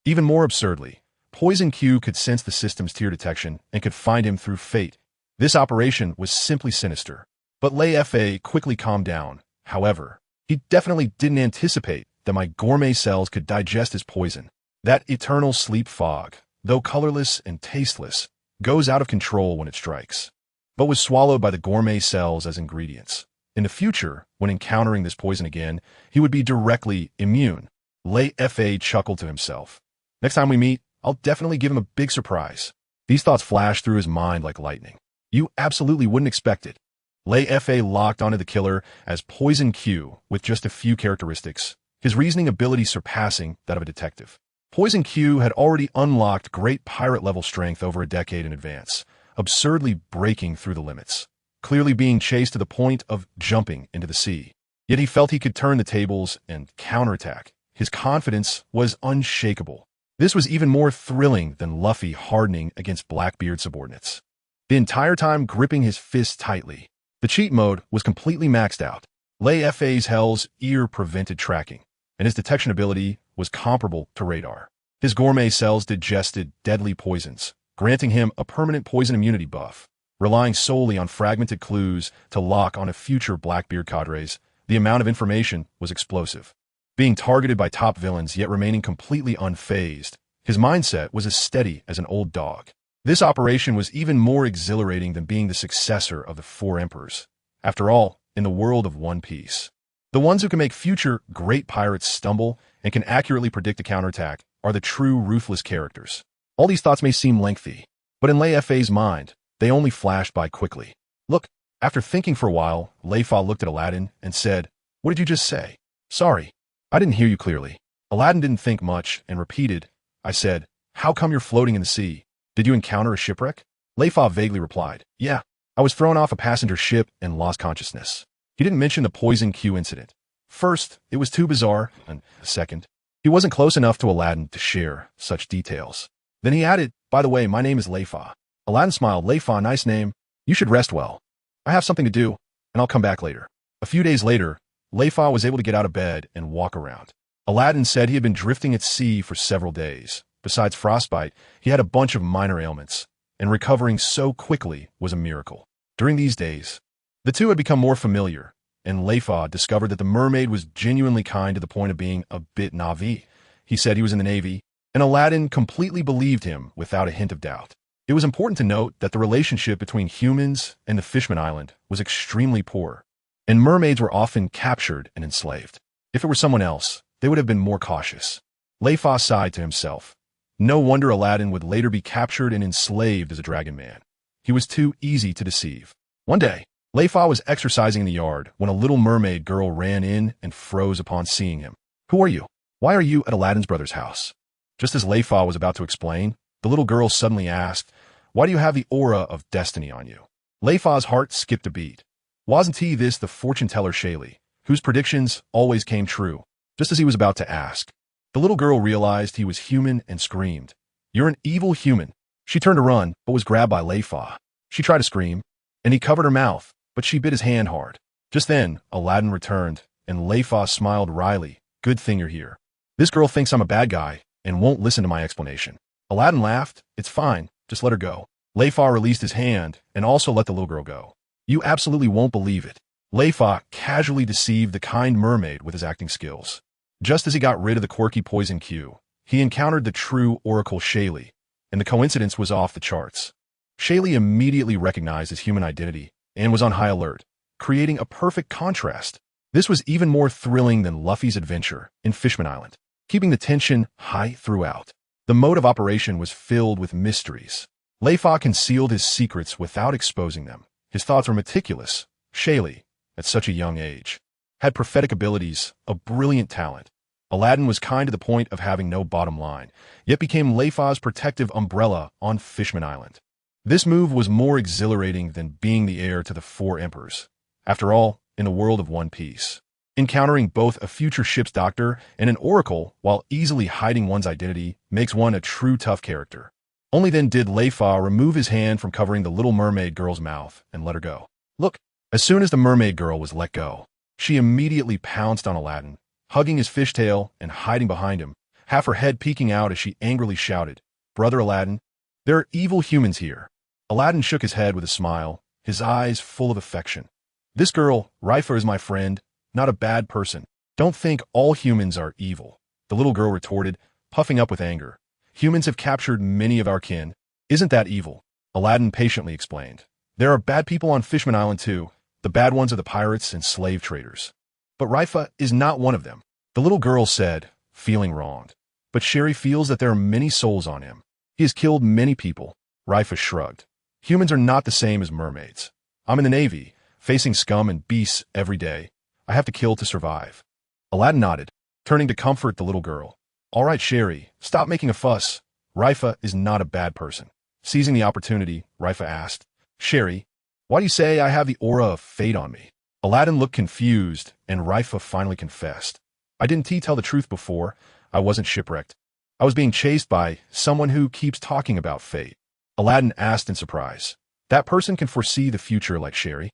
Even more absurdly, Poison Q could sense the system's tier detection and could find him through fate. This operation was simply sinister. But Leifa quickly calmed down. However, he definitely didn't anticipate that my gourmet cells could digest his poison. That eternal sleep fog, though colorless and tasteless, goes out of control when it strikes, but was swallowed by the gourmet cells as ingredients. In the future, when encountering this poison again, he would be directly immune. Leifa chuckled to himself. Next time we meet, I'll definitely give him a big surprise. These thoughts flashed through his mind like lightning. You absolutely wouldn't expect it. Leifa locked onto the killer as Poison Q with just a few characteristics, his reasoning ability surpassing that of a detective. Poison Q had already unlocked great pirate-level strength over a decade in advance, absurdly breaking through the limits, clearly being chased to the point of jumping into the sea. Yet he felt he could turn the tables and counterattack. His confidence was unshakable. This was even more thrilling than Luffy hardening against Blackbeard subordinates. The entire time gripping his fist tightly, The cheat mode was completely maxed out. Leifa's Hell's ear prevented tracking, and his detection ability was comparable to radar. His gourmet cells digested deadly poisons, granting him a permanent poison immunity buff. Relying solely on fragmented clues to lock on a future Blackbeard cadres, the amount of information was explosive. Being targeted by top villains yet remaining completely unfazed, his mindset was as steady as an old dog. This operation was even more exhilarating than being the successor of the Four Emperors. After all, in the world of One Piece, the ones who can make future great pirates stumble and can accurately predict a counterattack are the true ruthless characters. All these thoughts may seem lengthy, but in Leifa's mind, they only flashed by quickly. Look, after thinking for a while, Leifa looked at Aladdin and said, "What did you just say?" "Sorry, I didn't hear you clearly." Aladdin didn't think much and repeated, "I said, how come you're floating in the sea? Did you encounter a shipwreck?" Leifa vaguely replied, "Yeah, I was thrown off a passenger ship and lost consciousness." He didn't mention the poison Q incident. First, it was too bizarre, and second, he wasn't close enough to Aladdin to share such details. Then he added, "By the way, my name is Leifa." Aladdin smiled. "Leifa, nice name. You should rest well. I have something to do, and I'll come back later." A few days later, Leifa was able to get out of bed and walk around. Aladdin said he had been drifting at sea for several days. Besides frostbite, he had a bunch of minor ailments, and recovering so quickly was a miracle. During these days, the two had become more familiar, and Leifa discovered that the mermaid was genuinely kind to the point of being a bit Na'vi. He said he was in the Navy, and Aladdin completely believed him without a hint of doubt. It was important to note that the relationship between humans and the Fishman Island was extremely poor, and mermaids were often captured and enslaved. If it were someone else, they would have been more cautious. Leifa sighed to himself. No wonder Aladdin would later be captured and enslaved as a dragon man. He was too easy to deceive. One day, Leifa was exercising in the yard when a little mermaid girl ran in and froze upon seeing him. "Who are you? Why are you at Aladdin's brother's house?" Just as Leifa was about to explain, the little girl suddenly asked, "Why do you have the aura of destiny on you?" Leifa's heart skipped a beat. Wasn't he this the fortune-teller Shaylee, whose predictions always came true? Just as he was about to ask, the little girl realized he was human and screamed, "You're an evil human." She turned to run, but was grabbed by Leifa. She tried to scream, and he covered her mouth, but she bit his hand hard. Just then, Aladdin returned, and Leifa smiled wryly. "Good thing you're here. This girl thinks I'm a bad guy and won't listen to my explanation." Aladdin laughed. "It's fine, just let her go." Leifa released his hand and also let the little girl go. "You absolutely won't believe it." Leifa casually deceived the kind mermaid with his acting skills. Just as he got rid of the quirky poison Q, he encountered the true Oracle Shaylee, and the coincidence was off the charts. Shaylee immediately recognized his human identity and was on high alert, creating a perfect contrast. This was even more thrilling than Luffy's adventure in Fishman Island, keeping the tension high throughout. The mode of operation was filled with mysteries. Leifa concealed his secrets without exposing them. His thoughts were meticulous. Shaylee, at such a young age, had prophetic abilities, a brilliant talent. Aladdin was kind to the point of having no bottom line, yet became Leifa's protective umbrella on Fishman Island. This move was more exhilarating than being the heir to the Four Emperors. After all, in the world of One Piece, encountering both a future ship's doctor and an oracle while easily hiding one's identity makes one a true tough character. Only then did Leifa remove his hand from covering the little mermaid girl's mouth and let her go. Look, as soon as the mermaid girl was let go, she immediately pounced on Aladdin, hugging his fishtail and hiding behind him, half her head peeking out as she angrily shouted, "Brother Aladdin, there are evil humans here." Aladdin shook his head with a smile, his eyes full of affection. "This girl, Leifa, is my friend, not a bad person. Don't think all humans are evil," the little girl retorted, puffing up with anger. "Humans have captured many of our kin. Isn't that evil?" Aladdin patiently explained. "There are bad people on Fishman Island too. The bad ones are the pirates and slave traders. But Leifa is not one of them," the little girl said, feeling wronged. "But Sherry feels that there are many souls on him. He has killed many people." Leifa shrugged. "Humans are not the same as mermaids. I'm in the Navy, facing scum and beasts every day. I have to kill to survive." Aladdin nodded, turning to comfort the little girl. "All right, Sherry, stop making a fuss. Leifa is not a bad person." Seizing the opportunity, Leifa asked, "Sherry, why do you say I have the aura of fate on me?" Aladdin looked confused, and Leifa finally confessed. "I didn't tell the truth before. I wasn't shipwrecked. I was being chased by someone who keeps talking about fate." Aladdin asked in surprise, "That person can foresee the future like Sherry?"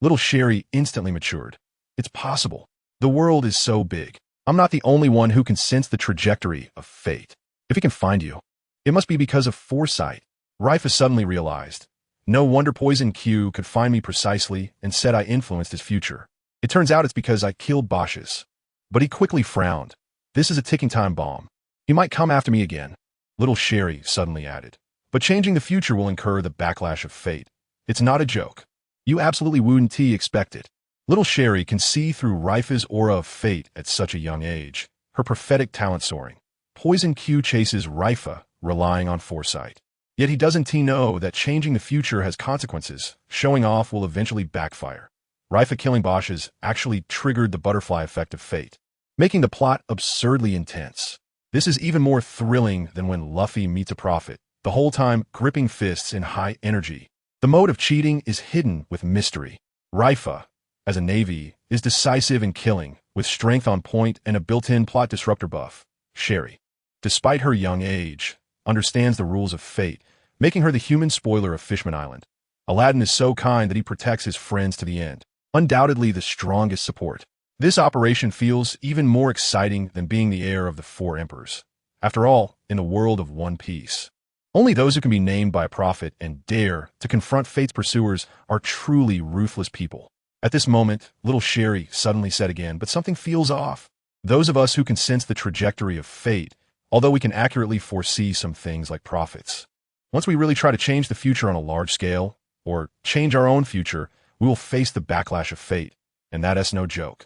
Little Sherry instantly matured. It's possible. The world is so big. I'm not the only one who can sense the trajectory of fate. If he can find you, it must be because of foresight. Leifa suddenly realized. No wonder Poison Q could find me precisely and said I influenced his future. It turns out it's because I killed Bosch's. But he quickly frowned. This is a ticking time bomb. He might come after me again. Little Sherry suddenly added. But changing the future will incur the backlash of fate. It's not a joke. You absolutely wouldn't expect it. Little Sherry can see through Leifa's aura of fate at such a young age, her prophetic talent soaring. Poison Q chases Leifa, relying on foresight. Yet he doesn't know that changing the future has consequences. Showing off will eventually backfire. Leifa killing Bosch's actually triggered the butterfly effect of fate, making the plot absurdly intense. This is even more thrilling than when Luffy meets a prophet, the whole time gripping fists in high energy. The mode of cheating is hidden with mystery. Leifa, as a Navy, is decisive in killing, with strength on point and a built-in plot disruptor buff. Sherry, despite her young age, understands the rules of fate, making her the human spoiler of Fishman Island. Aladdin is so kind that he protects his friends to the end. Undoubtedly the strongest support. This operation feels even more exciting than being the heir of the Four Emperors. After all, in the world of One Piece, only those who can be named by a prophet and dare to confront fate's pursuers are truly ruthless people. At this moment, Little Sherry suddenly said again, but something feels off. Those of us who can sense the trajectory of fate, although we can accurately foresee some things like prophets. Once we really try to change the future on a large scale, or change our own future, we will face the backlash of fate, and that is no joke.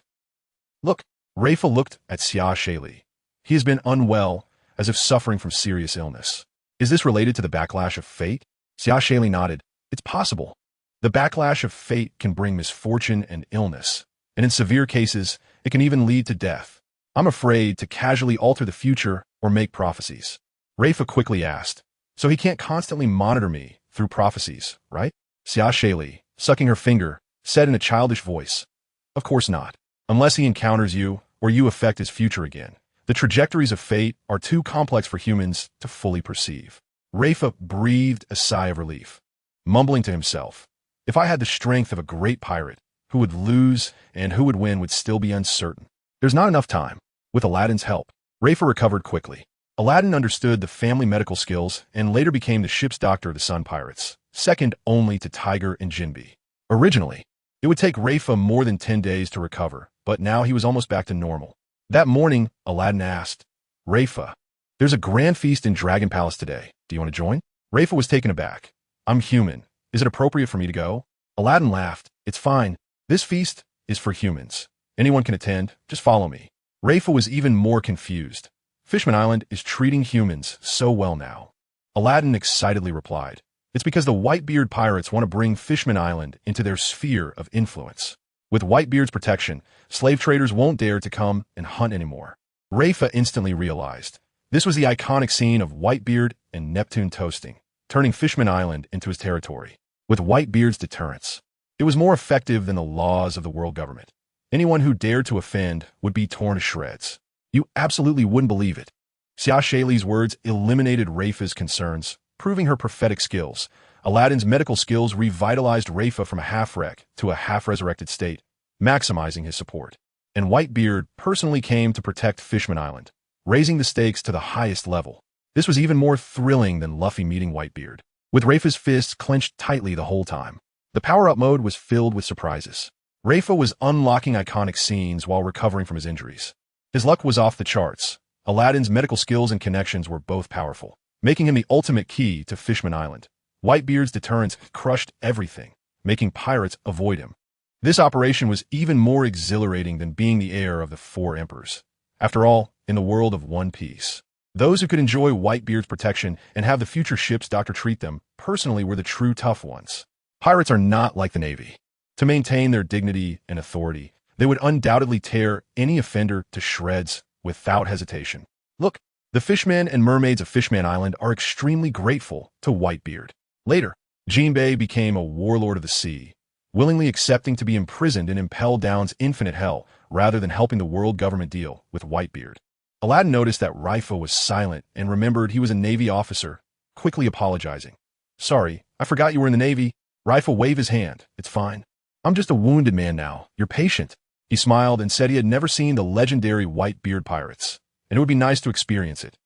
Look, Leifa looked at Xiao. He has been unwell, as if suffering from serious illness. Is this related to the backlash of fate? Xiao nodded. It's possible. The backlash of fate can bring misfortune and illness, and in severe cases, it can even lead to death. I'm afraid to casually alter the future or make prophecies. Leifa quickly asked. So he can't constantly monitor me through prophecies, right? Xiao, sucking her finger, said in a childish voice. Of course not. Unless he encounters you, or you affect his future again. The trajectories of fate are too complex for humans to fully perceive. Leifa breathed a sigh of relief, mumbling to himself. If I had the strength of a great pirate, who would lose and who would win would still be uncertain. There's not enough time. With Aladdin's help, Leifa recovered quickly. Aladdin understood the family medical skills and later became the ship's doctor of the Sun Pirates, second only to Tiger and Jinbe. Originally, it would take Leifa more than 10 days to recover, but now he was almost back to normal. That morning, Aladdin asked, Leifa, there's a grand feast in Dragon Palace today. Do you want to join? Leifa was taken aback. I'm human. Is it appropriate for me to go? Aladdin laughed. It's fine. This feast is for humans. Anyone can attend. Just follow me. Leifa was even more confused. Fishman Island is treating humans so well now. Aladdin excitedly replied. It's because the Whitebeard pirates want to bring Fishman Island into their sphere of influence. With Whitebeard's protection, slave traders won't dare to come and hunt anymore. Leifa instantly realized. This was the iconic scene of Whitebeard and Neptune toasting, turning Fishman Island into his territory. With Whitebeard's deterrence, it was more effective than the laws of the world government. Anyone who dared to offend would be torn to shreds. You absolutely wouldn't believe it. Xiao words eliminated Leifa's concerns, proving her prophetic skills. Aladdin's medical skills revitalized Leifa from a half-wreck to a half-resurrected state, maximizing his support. And Whitebeard personally came to protect Fishman Island, raising the stakes to the highest level. This was even more thrilling than Luffy meeting Whitebeard, with Leifa's fists clenched tightly the whole time. The power-up mode was filled with surprises. Leifa was unlocking iconic scenes while recovering from his injuries. His luck was off the charts. Aladdin's medical skills and connections were both powerful, making him the ultimate key to Fishman Island. Whitebeard's deterrence crushed everything, making pirates avoid him. This operation was even more exhilarating than being the heir of the Four Emperors. After all, in the world of One Piece, those who could enjoy Whitebeard's protection and have the future ship's doctor treat them personally were the true tough ones. Pirates are not like the Navy. To maintain their dignity and authority, they would undoubtedly tear any offender to shreds without hesitation. Look, the fishmen and mermaids of Fishman Island are extremely grateful to Whitebeard. Later, Jinbe became a warlord of the sea, willingly accepting to be imprisoned in Impel Down's infinite hell rather than helping the world government deal with Whitebeard. Aladdin noticed that Leifa was silent and remembered he was a Navy officer, quickly apologizing. Sorry, I forgot you were in the Navy. Leifa waved his hand. It's fine. I'm just a wounded man now. You're patient. He smiled and said he had never seen the legendary Whitebeard pirates, and it would be nice to experience it.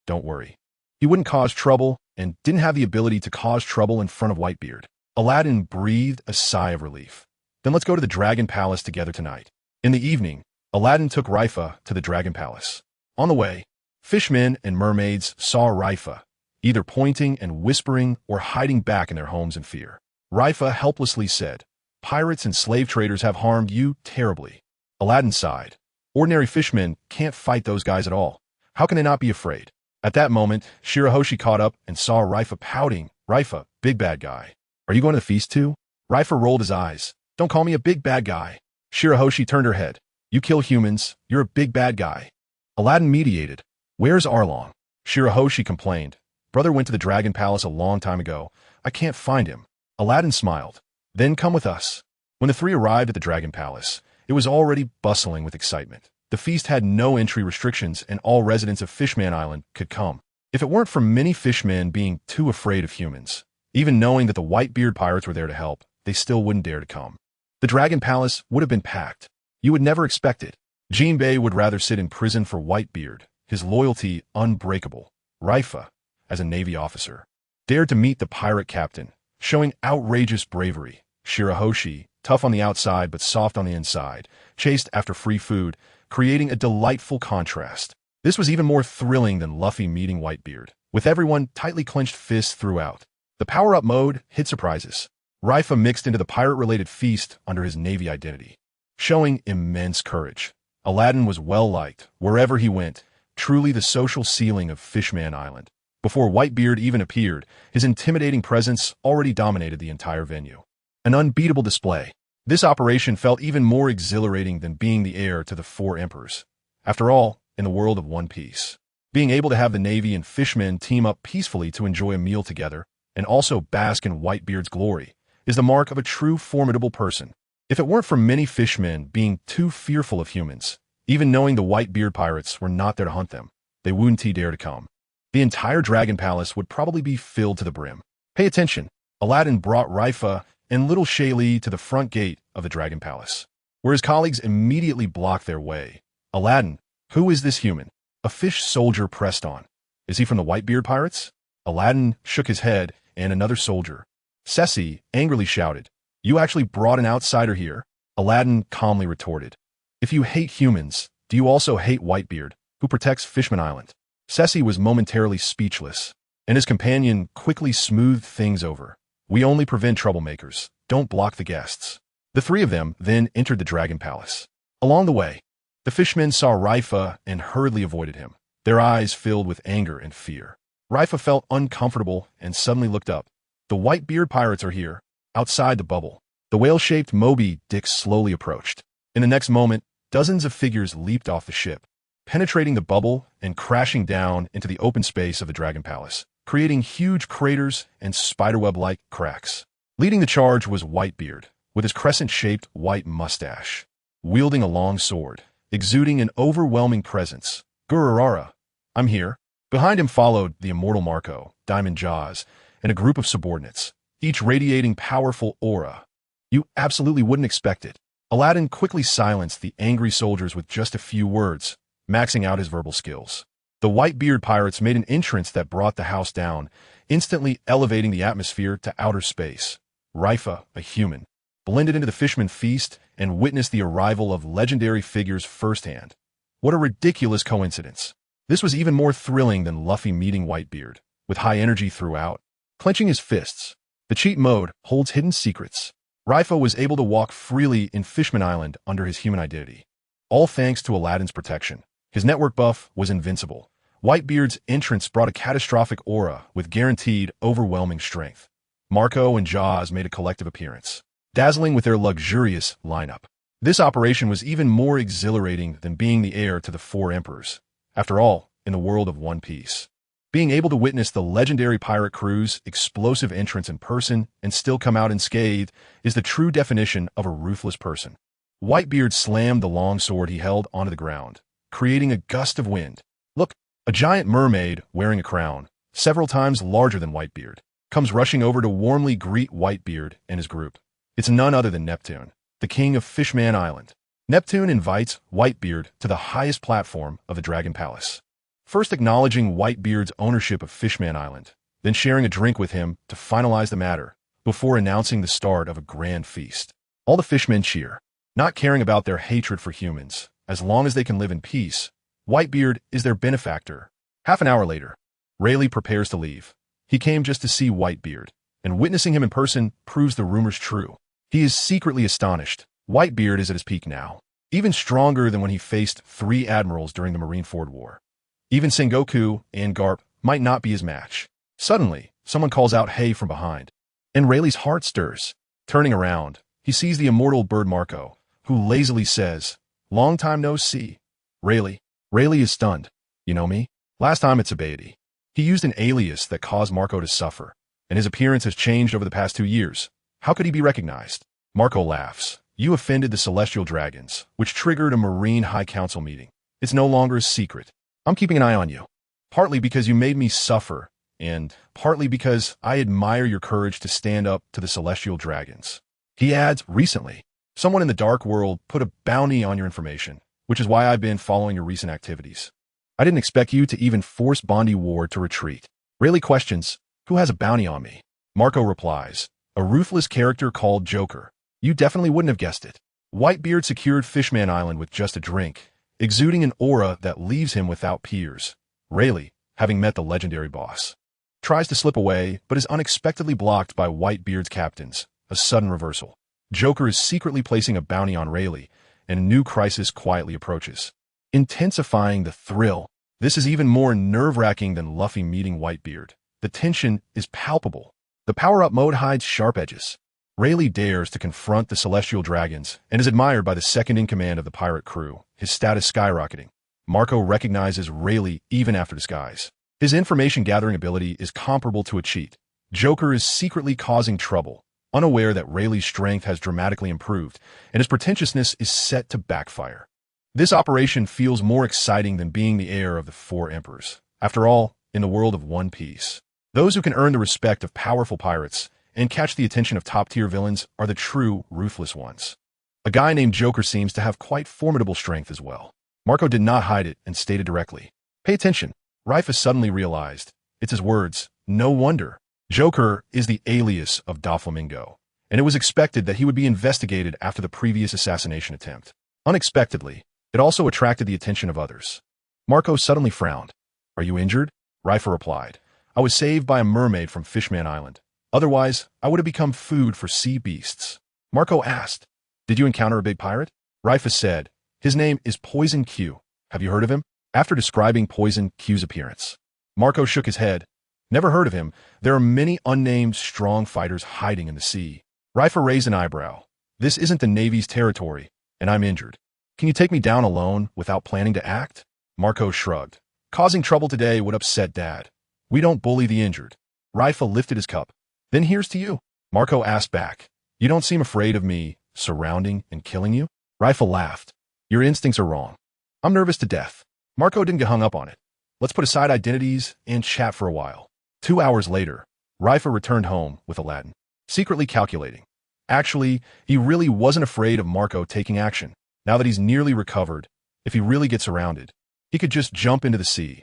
Don't worry. He wouldn't cause trouble and didn't have the ability to cause trouble in front of Whitebeard. Aladdin breathed a sigh of relief. Then let's go to the Dragon Palace together tonight. In the evening, Aladdin took Leifa to the Dragon Palace. On the way, fishmen and mermaids saw Leifa, either pointing and whispering or hiding back in their homes in fear. Leifa helplessly said, "Pirates and slave traders have harmed you terribly." Aladdin sighed. "Ordinary fishmen can't fight those guys at all. How can they not be afraid?" At that moment, Shirahoshi caught up and saw Leifa pouting. "Leifa, big bad guy. Are you going to the feast too?" Leifa rolled his eyes. "Don't call me a big bad guy." Shirahoshi turned her head. "You kill humans. You're a big bad guy." Aladdin mediated. "Where's Arlong?" Shirahoshi complained. "Brother went to the Dragon Palace a long time ago. I can't find him." Aladdin smiled. "Then come with us." When the three arrived at the Dragon Palace, it was already bustling with excitement. The feast had no entry restrictions and all residents of Fishman Island could come. If it weren't for many fishmen being too afraid of humans, even knowing that the Whitebeard pirates were there to help, they still wouldn't dare to come. The Dragon Palace would have been packed. You would never expect it. Jinbei would rather sit in prison for Whitebeard, his loyalty unbreakable. Leifa, as a Navy officer, dared to meet the pirate captain, showing outrageous bravery. Shirahoshi, tough on the outside but soft on the inside, chased after free food, creating a delightful contrast. This was even more thrilling than Luffy meeting Whitebeard, with everyone tightly clenched fists throughout. The power-up mode hid surprises. Leifa mixed into the pirate-related feast under his Navy identity, showing immense courage. Aladdin was well-liked wherever he went, truly the social ceiling of Fishman Island. Before Whitebeard even appeared, his intimidating presence already dominated the entire venue. An unbeatable display. This operation felt even more exhilarating than being the heir to the four emperors. After all, in the world of One Piece, being able to have the Navy and fishmen team up peacefully to enjoy a meal together, and also bask in Whitebeard's glory, is the mark of a true formidable person. If it weren't for many fishmen being too fearful of humans, even knowing the Whitebeard pirates were not there to hunt them, they wouldn't dare to come. The entire Dragon Palace would probably be filled to the brim. Pay attention. Aladdin brought Leifa and little Shaylee to the front gate of the Dragon Palace, where his colleagues immediately blocked their way. "Aladdin, who is this human?" A fish soldier pressed on. "Is he from the Whitebeard pirates?" Aladdin shook his head, and another soldier, Ceci, angrily shouted, "You actually brought an outsider here?" Aladdin calmly retorted, "If you hate humans, do you also hate Whitebeard, who protects Fishman Island?" Ceci was momentarily speechless, and his companion quickly smoothed things over. "We only prevent troublemakers. Don't block the guests." The three of them then entered the Dragon Palace. Along the way, the fishmen saw Leifa and hurriedly avoided him, their eyes filled with anger and fear. Leifa felt uncomfortable and suddenly looked up. "The Whitebeard pirates are here, outside the bubble." The whale-shaped Moby Dick slowly approached. In the next moment, dozens of figures leaped off the ship, penetrating the bubble and crashing down into the open space of the Dragon Palace, creating huge craters and spiderweb-like cracks. Leading the charge was Whitebeard, with his crescent-shaped white mustache, wielding a long sword, exuding an overwhelming presence. "Gururara, I'm here." Behind him followed the immortal Marco, Diamond Jaws, and a group of subordinates, each radiating powerful aura. You absolutely wouldn't expect it. Aladdin quickly silenced the angry soldiers with just a few words, maxing out his verbal skills. The Whitebeard pirates made an entrance that brought the house down, instantly elevating the atmosphere to outer space. Leifa, a human, blended into the Fishman feast and witnessed the arrival of legendary figures firsthand. What a ridiculous coincidence. This was even more thrilling than Luffy meeting Whitebeard, with high energy throughout. Clenching his fists, the cheat mode holds hidden secrets. Leifa was able to walk freely in Fishman Island under his human identity, all thanks to Aladdin's protection. His network buff was invincible. Whitebeard's entrance brought a catastrophic aura with guaranteed overwhelming strength. Marco and Jaws made a collective appearance, dazzling with their luxurious lineup. This operation was even more exhilarating than being the heir to the four emperors. After all, in the world of One Piece, being able to witness the legendary pirate crew's explosive entrance in person and still come out unscathed is the true definition of a ruthless person. Whitebeard slammed the long sword he held onto the ground, creating a gust of wind. Look, a giant mermaid wearing a crown, several times larger than Whitebeard, comes rushing over to warmly greet Whitebeard and his group. It's none other than Neptune, the king of Fishman Island. Neptune invites Whitebeard to the highest platform of the Dragon Palace. First acknowledging Whitebeard's ownership of Fishman Island, then sharing a drink with him to finalize the matter, before announcing the start of a grand feast. All the fishmen cheer, not caring about their hatred for humans. As long as they can live in peace, Whitebeard is their benefactor. Half an hour later, Rayleigh prepares to leave. He came just to see Whitebeard, and witnessing him in person proves the rumors true. He is secretly astonished. Whitebeard is at his peak now, even stronger than when he faced 3 admirals during the Marineford War. Even Sengoku and Garp might not be his match. Suddenly, someone calls out "Hey" from behind, and Rayleigh's heart stirs. Turning around, he sees the immortal bird Marco, who lazily says, "Long time no see." Rayleigh is stunned. "You know me? Last time at Sabaody." He used an alias that caused Marco to suffer, and his appearance has changed over the past 2 years. How could he be recognized? Marco laughs. "You offended the celestial dragons, which triggered a Marine High Council meeting. It's no longer a secret. I'm keeping an eye on you. Partly because you made me suffer, and partly because I admire your courage to stand up to the celestial dragons." He adds, "Recently, someone in the dark world put a bounty on your information, which is why I've been following your recent activities. I didn't expect you to even force Bondi Ward to retreat." Rayleigh questions, "Who has a bounty on me?" Marco replies, "A ruthless character called Joker. You definitely wouldn't have guessed it." Whitebeard secured Fishman Island with just a drink, exuding an aura that leaves him without peers. Rayleigh, having met the legendary boss, tries to slip away but is unexpectedly blocked by Whitebeard's captains. A sudden reversal. Joker is secretly placing a bounty on Rayleigh, and a new crisis quietly approaches, intensifying the thrill. This is even more nerve-wracking than Luffy meeting Whitebeard. The tension is palpable. The power-up mode hides sharp edges. Rayleigh dares to confront the celestial dragons and is admired by the second-in-command of the pirate crew, his status skyrocketing. Marco recognizes Rayleigh even after disguise. His information-gathering ability is comparable to a cheat. Joker is secretly causing trouble, unaware that Rayleigh's strength has dramatically improved, and his pretentiousness is set to backfire. This operation feels more exciting than being the heir of the 4 emperors. After all, in the world of One Piece, those who can earn the respect of powerful pirates and catch the attention of top-tier villains are the true, ruthless ones. A guy named Joker seems to have quite formidable strength as well. Marco did not hide it and stated directly. "Pay attention." Leifa suddenly realized. It's his words. No wonder. Joker is the alias of Doflamingo, and it was expected that he would be investigated after the previous assassination attempt. Unexpectedly, it also attracted the attention of others. Marco suddenly frowned. "Are you injured?" Leifa replied. "I was saved by a mermaid from Fishman Island. Otherwise, I would have become food for sea beasts." Marco asked, "Did you encounter a big pirate?" Leifa said, "His name is Poison Q. Have you heard of him?" After describing Poison Q's appearance, Marco shook his head. "Never heard of him. There are many unnamed strong fighters hiding in the sea." Leifa raised an eyebrow. "This isn't the Navy's territory, and I'm injured. Can you take me down alone without planning to act?" Marco shrugged. "Causing trouble today would upset Dad. We don't bully the injured." Leifa lifted his cup. "Then here's to you." Marco asked back, "You don't seem afraid of me surrounding and killing you?" Leifa laughed. "Your instincts are wrong. I'm nervous to death." Marco didn't get hung up on it. Let's put aside identities and chat for a while. 2 hours later, Leifa returned home with Aladdin, secretly calculating. Actually, he really wasn't afraid of Marco taking action. Now that he's nearly recovered, if he really gets surrounded, he could just jump into the sea.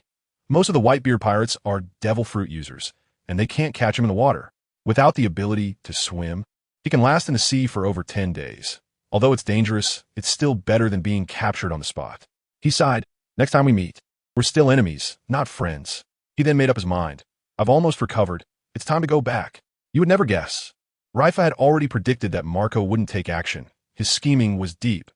Most of the Whitebeard pirates are devil fruit users, and they can't catch him in the water. Without the ability to swim, he can last in the sea for over 10 days. Although it's dangerous, it's still better than being captured on the spot. He sighed. "Next time we meet, we're still enemies, not friends." He then made up his mind. "I've almost recovered. It's time to go back." You would never guess. Leifa had already predicted that Marco wouldn't take action. His scheming was deep,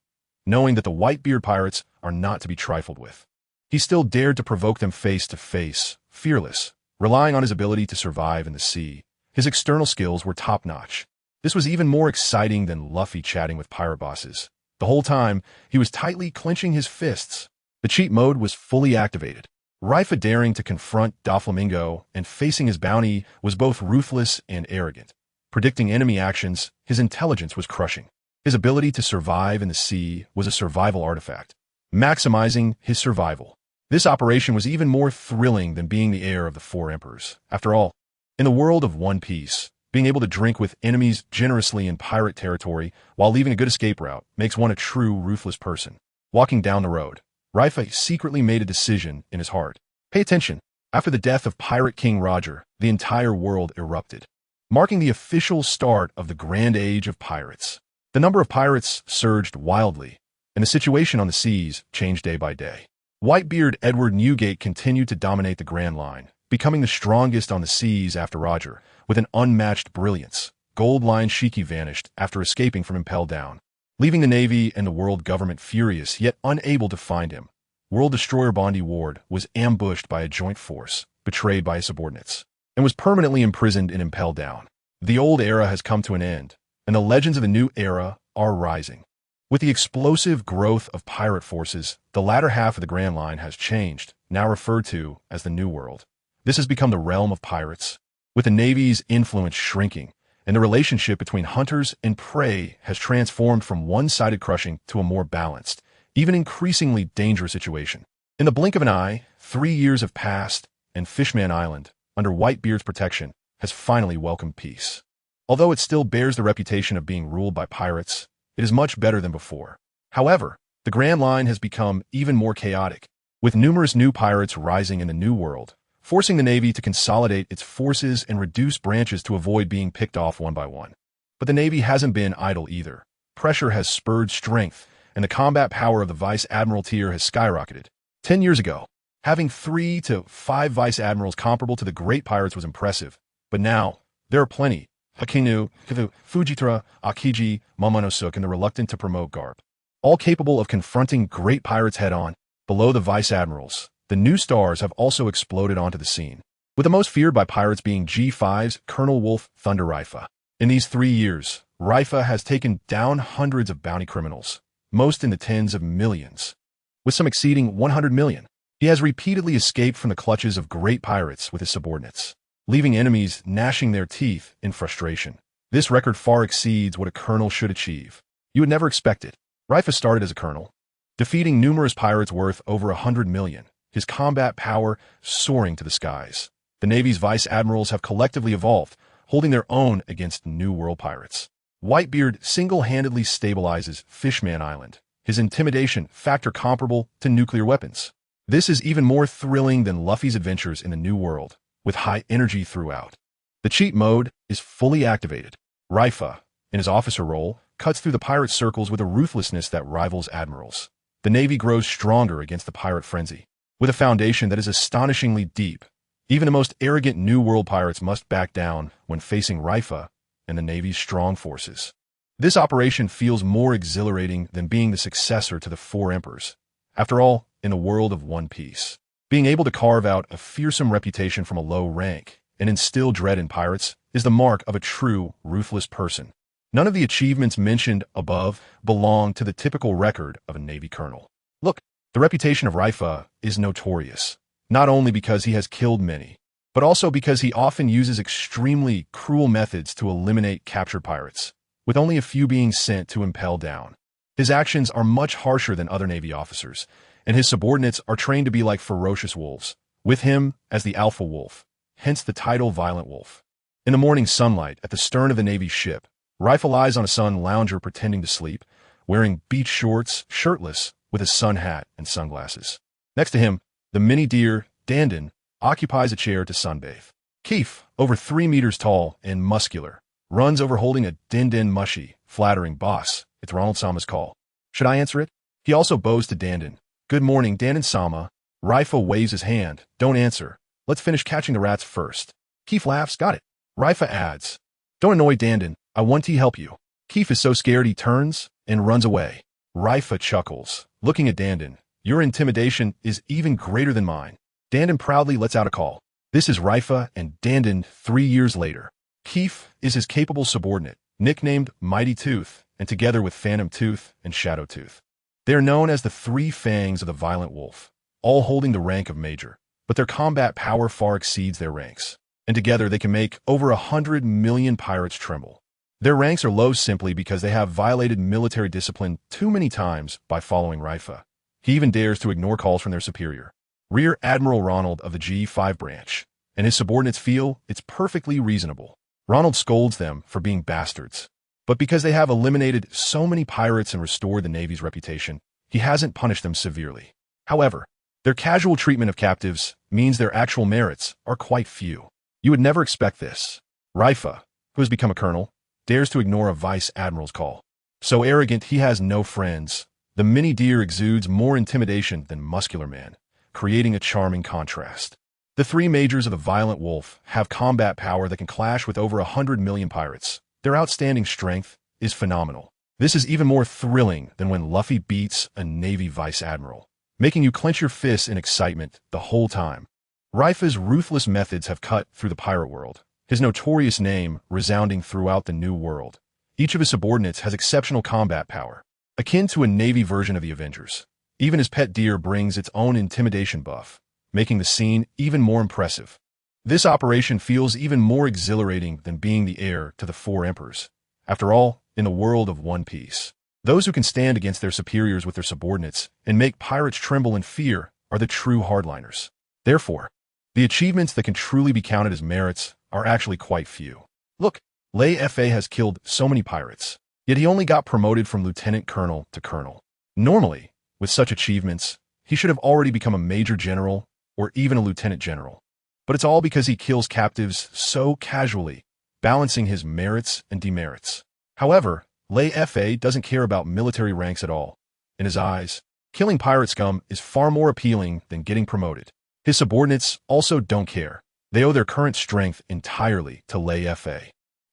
knowing that the Whitebeard pirates are not to be trifled with. He still dared to provoke them face to face, fearless, relying on his ability to survive in the sea. His external skills were top-notch. This was even more exciting than Luffy chatting with pirate bosses. The whole time, he was tightly clenching his fists. The cheat mode was fully activated. Leifa daring to confront Doflamingo and facing his bounty was both ruthless and arrogant. Predicting enemy actions, his intelligence was crushing. His ability to survive in the sea was a survival artifact, maximizing his survival. This operation was even more thrilling than being the heir of the 4 emperors. After all, in the world of One Piece, Being able to drink with enemies generously in pirate territory while leaving a good escape route makes one a true ruthless person. Walking down the road, Leifa secretly made a decision in his heart. Pay attention. After the death of Pirate King Roger, the entire world erupted, marking the official start of the Grand Age of Pirates. The number of pirates surged wildly, and the situation on the seas changed day by day. Whitebeard Edward Newgate continued to dominate the Grand Line, becoming the strongest on the seas after Roger, with an unmatched brilliance. Gold Line Shiki vanished after escaping from Impel Down, leaving the Navy and the world government furious yet unable to find him. World Destroyer Bondi Ward was ambushed by a joint force, betrayed by his subordinates, and was permanently imprisoned in Impel Down. The old era has come to an end, and the legends of the new era are rising. With the explosive growth of pirate forces, the latter half of the Grand Line has changed, now referred to as the New World. This has become the realm of pirates, with the Navy's influence shrinking, and the relationship between hunters and prey has transformed from one-sided crushing to a more balanced, even increasingly dangerous situation. In the blink of an eye, 3 years have passed, and Fishman Island, under Whitebeard's protection, has finally welcomed peace. Although it still bears the reputation of being ruled by pirates, it is much better than before. However, the Grand Line has become even more chaotic, with numerous new pirates rising in the New World, forcing the Navy to consolidate its forces and reduce branches to avoid being picked off one by one. But the Navy hasn't been idle either. Pressure has spurred strength, and the combat power of the Vice Admiral tier has skyrocketed. 10 years ago, having 3 to 5 Vice Admirals comparable to the great pirates was impressive, but now, there are plenty. Hakinu, Fujitra, Akiji, Momonosuke, and the reluctant to promote Garp, all capable of confronting great pirates head-on. Below the Vice Admirals, the new stars have also exploded onto the scene, with the most feared by pirates being G5's Colonel Wolf Thunder Leifa. In these 3 years, Leifa has taken down hundreds of bounty criminals, most in the tens of millions, with some exceeding 100 million. He has repeatedly escaped from the clutches of great pirates with his subordinates, leaving enemies gnashing their teeth in frustration. This record far exceeds what a colonel should achieve. You would never expect it. Leifa started as a colonel, defeating numerous pirates worth over 100 million, his combat power soaring to the skies. The Navy's Vice Admirals have collectively evolved, holding their own against New World pirates. Whitebeard single-handedly stabilizes Fishman Island, his intimidation factor comparable to nuclear weapons. This is even more thrilling than Luffy's adventures in the New World, with high energy throughout. The cheat mode is fully activated. Leifa, in his officer role, cuts through the pirate circles with a ruthlessness that rivals admirals. The Navy grows stronger against the pirate frenzy, with a foundation that is astonishingly deep. Even the most arrogant New World pirates must back down when facing Leifa and the Navy's strong forces. This operation feels more exhilarating than being the successor to the 4 Emperors. After all, in a world of One Piece, being able to carve out a fearsome reputation from a low rank and instill dread in pirates is the mark of a true, ruthless person. None of the achievements mentioned above belong to the typical record of a Navy colonel. Look, the reputation of Leifa is notorious, not only because he has killed many, but also because he often uses extremely cruel methods to eliminate captured pirates, with only a few being sent to Impel Down. His actions are much harsher than other Navy officers, and his subordinates are trained to be like ferocious wolves, with him as the alpha wolf, hence the title Violent Wolf. In the morning sunlight at the stern of the Navy ship, Leifa lies on a sun lounger pretending to sleep, wearing beach shorts, shirtless, with a sun hat and sunglasses. Next to him, the mini deer, Dandan, occupies a chair to sunbathe. Keef, over 3 meters tall and muscular, runs over holding a din mushy, flattering boss. It's Ronald-sama's call. Should I answer it? He also bows to Dandan. Good morning, Dandan-sama. Leifa waves his hand. Don't answer. Let's finish catching the rats first. Keef laughs. Got it. Leifa adds. Don't annoy Dandan. I want to help you. Keef is so scared he turns and runs away. Leifa chuckles, looking at Dandan. Your intimidation is even greater than mine. Dandan proudly lets out a call. This is Leifa and Dandan 3 years later. Keef is his capable subordinate, nicknamed Mighty Tooth, and together with Phantom Tooth and Shadow Tooth, they are known as the 3 fangs of the Violent Wolf, all holding the rank of Major, but their combat power far exceeds their ranks, and together they can make over 100 million pirates tremble. Their ranks are low simply because they have violated military discipline too many times by following Leifa. He even dares to ignore calls from their superior, Rear Admiral Ronald of the G5 branch, and his subordinates feel it's perfectly reasonable. Ronald scolds them for being bastards. But because they have eliminated so many pirates and restored the Navy's reputation, he hasn't punished them severely. However, their casual treatment of captives means their actual merits are quite few. You would never expect this. Leifa, who has become a colonel, dares to ignore a vice admiral's call. So arrogant he has no friends, the mini deer exudes more intimidation than muscular man, creating a charming contrast. The three majors of the violent wolf have combat power that can clash with over 100 million pirates. Their outstanding strength is phenomenal. This is even more thrilling than when Luffy beats a Navy vice admiral, making you clench your fists in excitement the whole time. Leifa's ruthless methods have cut through the pirate world, his notorious name resounding throughout the New World. Each of his subordinates has exceptional combat power, akin to a Navy version of the Avengers. Even his pet deer brings its own intimidation buff, making the scene even more impressive. This operation feels even more exhilarating than being the heir to the four emperors. After all, in the world of One Piece, those who can stand against their superiors with their subordinates and make pirates tremble in fear are the true hardliners. Therefore, the achievements that can truly be counted as merits are actually quite few. Look, Leifa has killed so many pirates, yet he only got promoted from lieutenant colonel to colonel. Normally, with such achievements, he should have already become a major general or even a lieutenant general. But it's all because he kills captives so casually, balancing his merits and demerits. However, Leifa doesn't care about military ranks at all. In his eyes, killing pirate scum is far more appealing than getting promoted. His subordinates also don't care. They owe their current strength entirely to Leifa.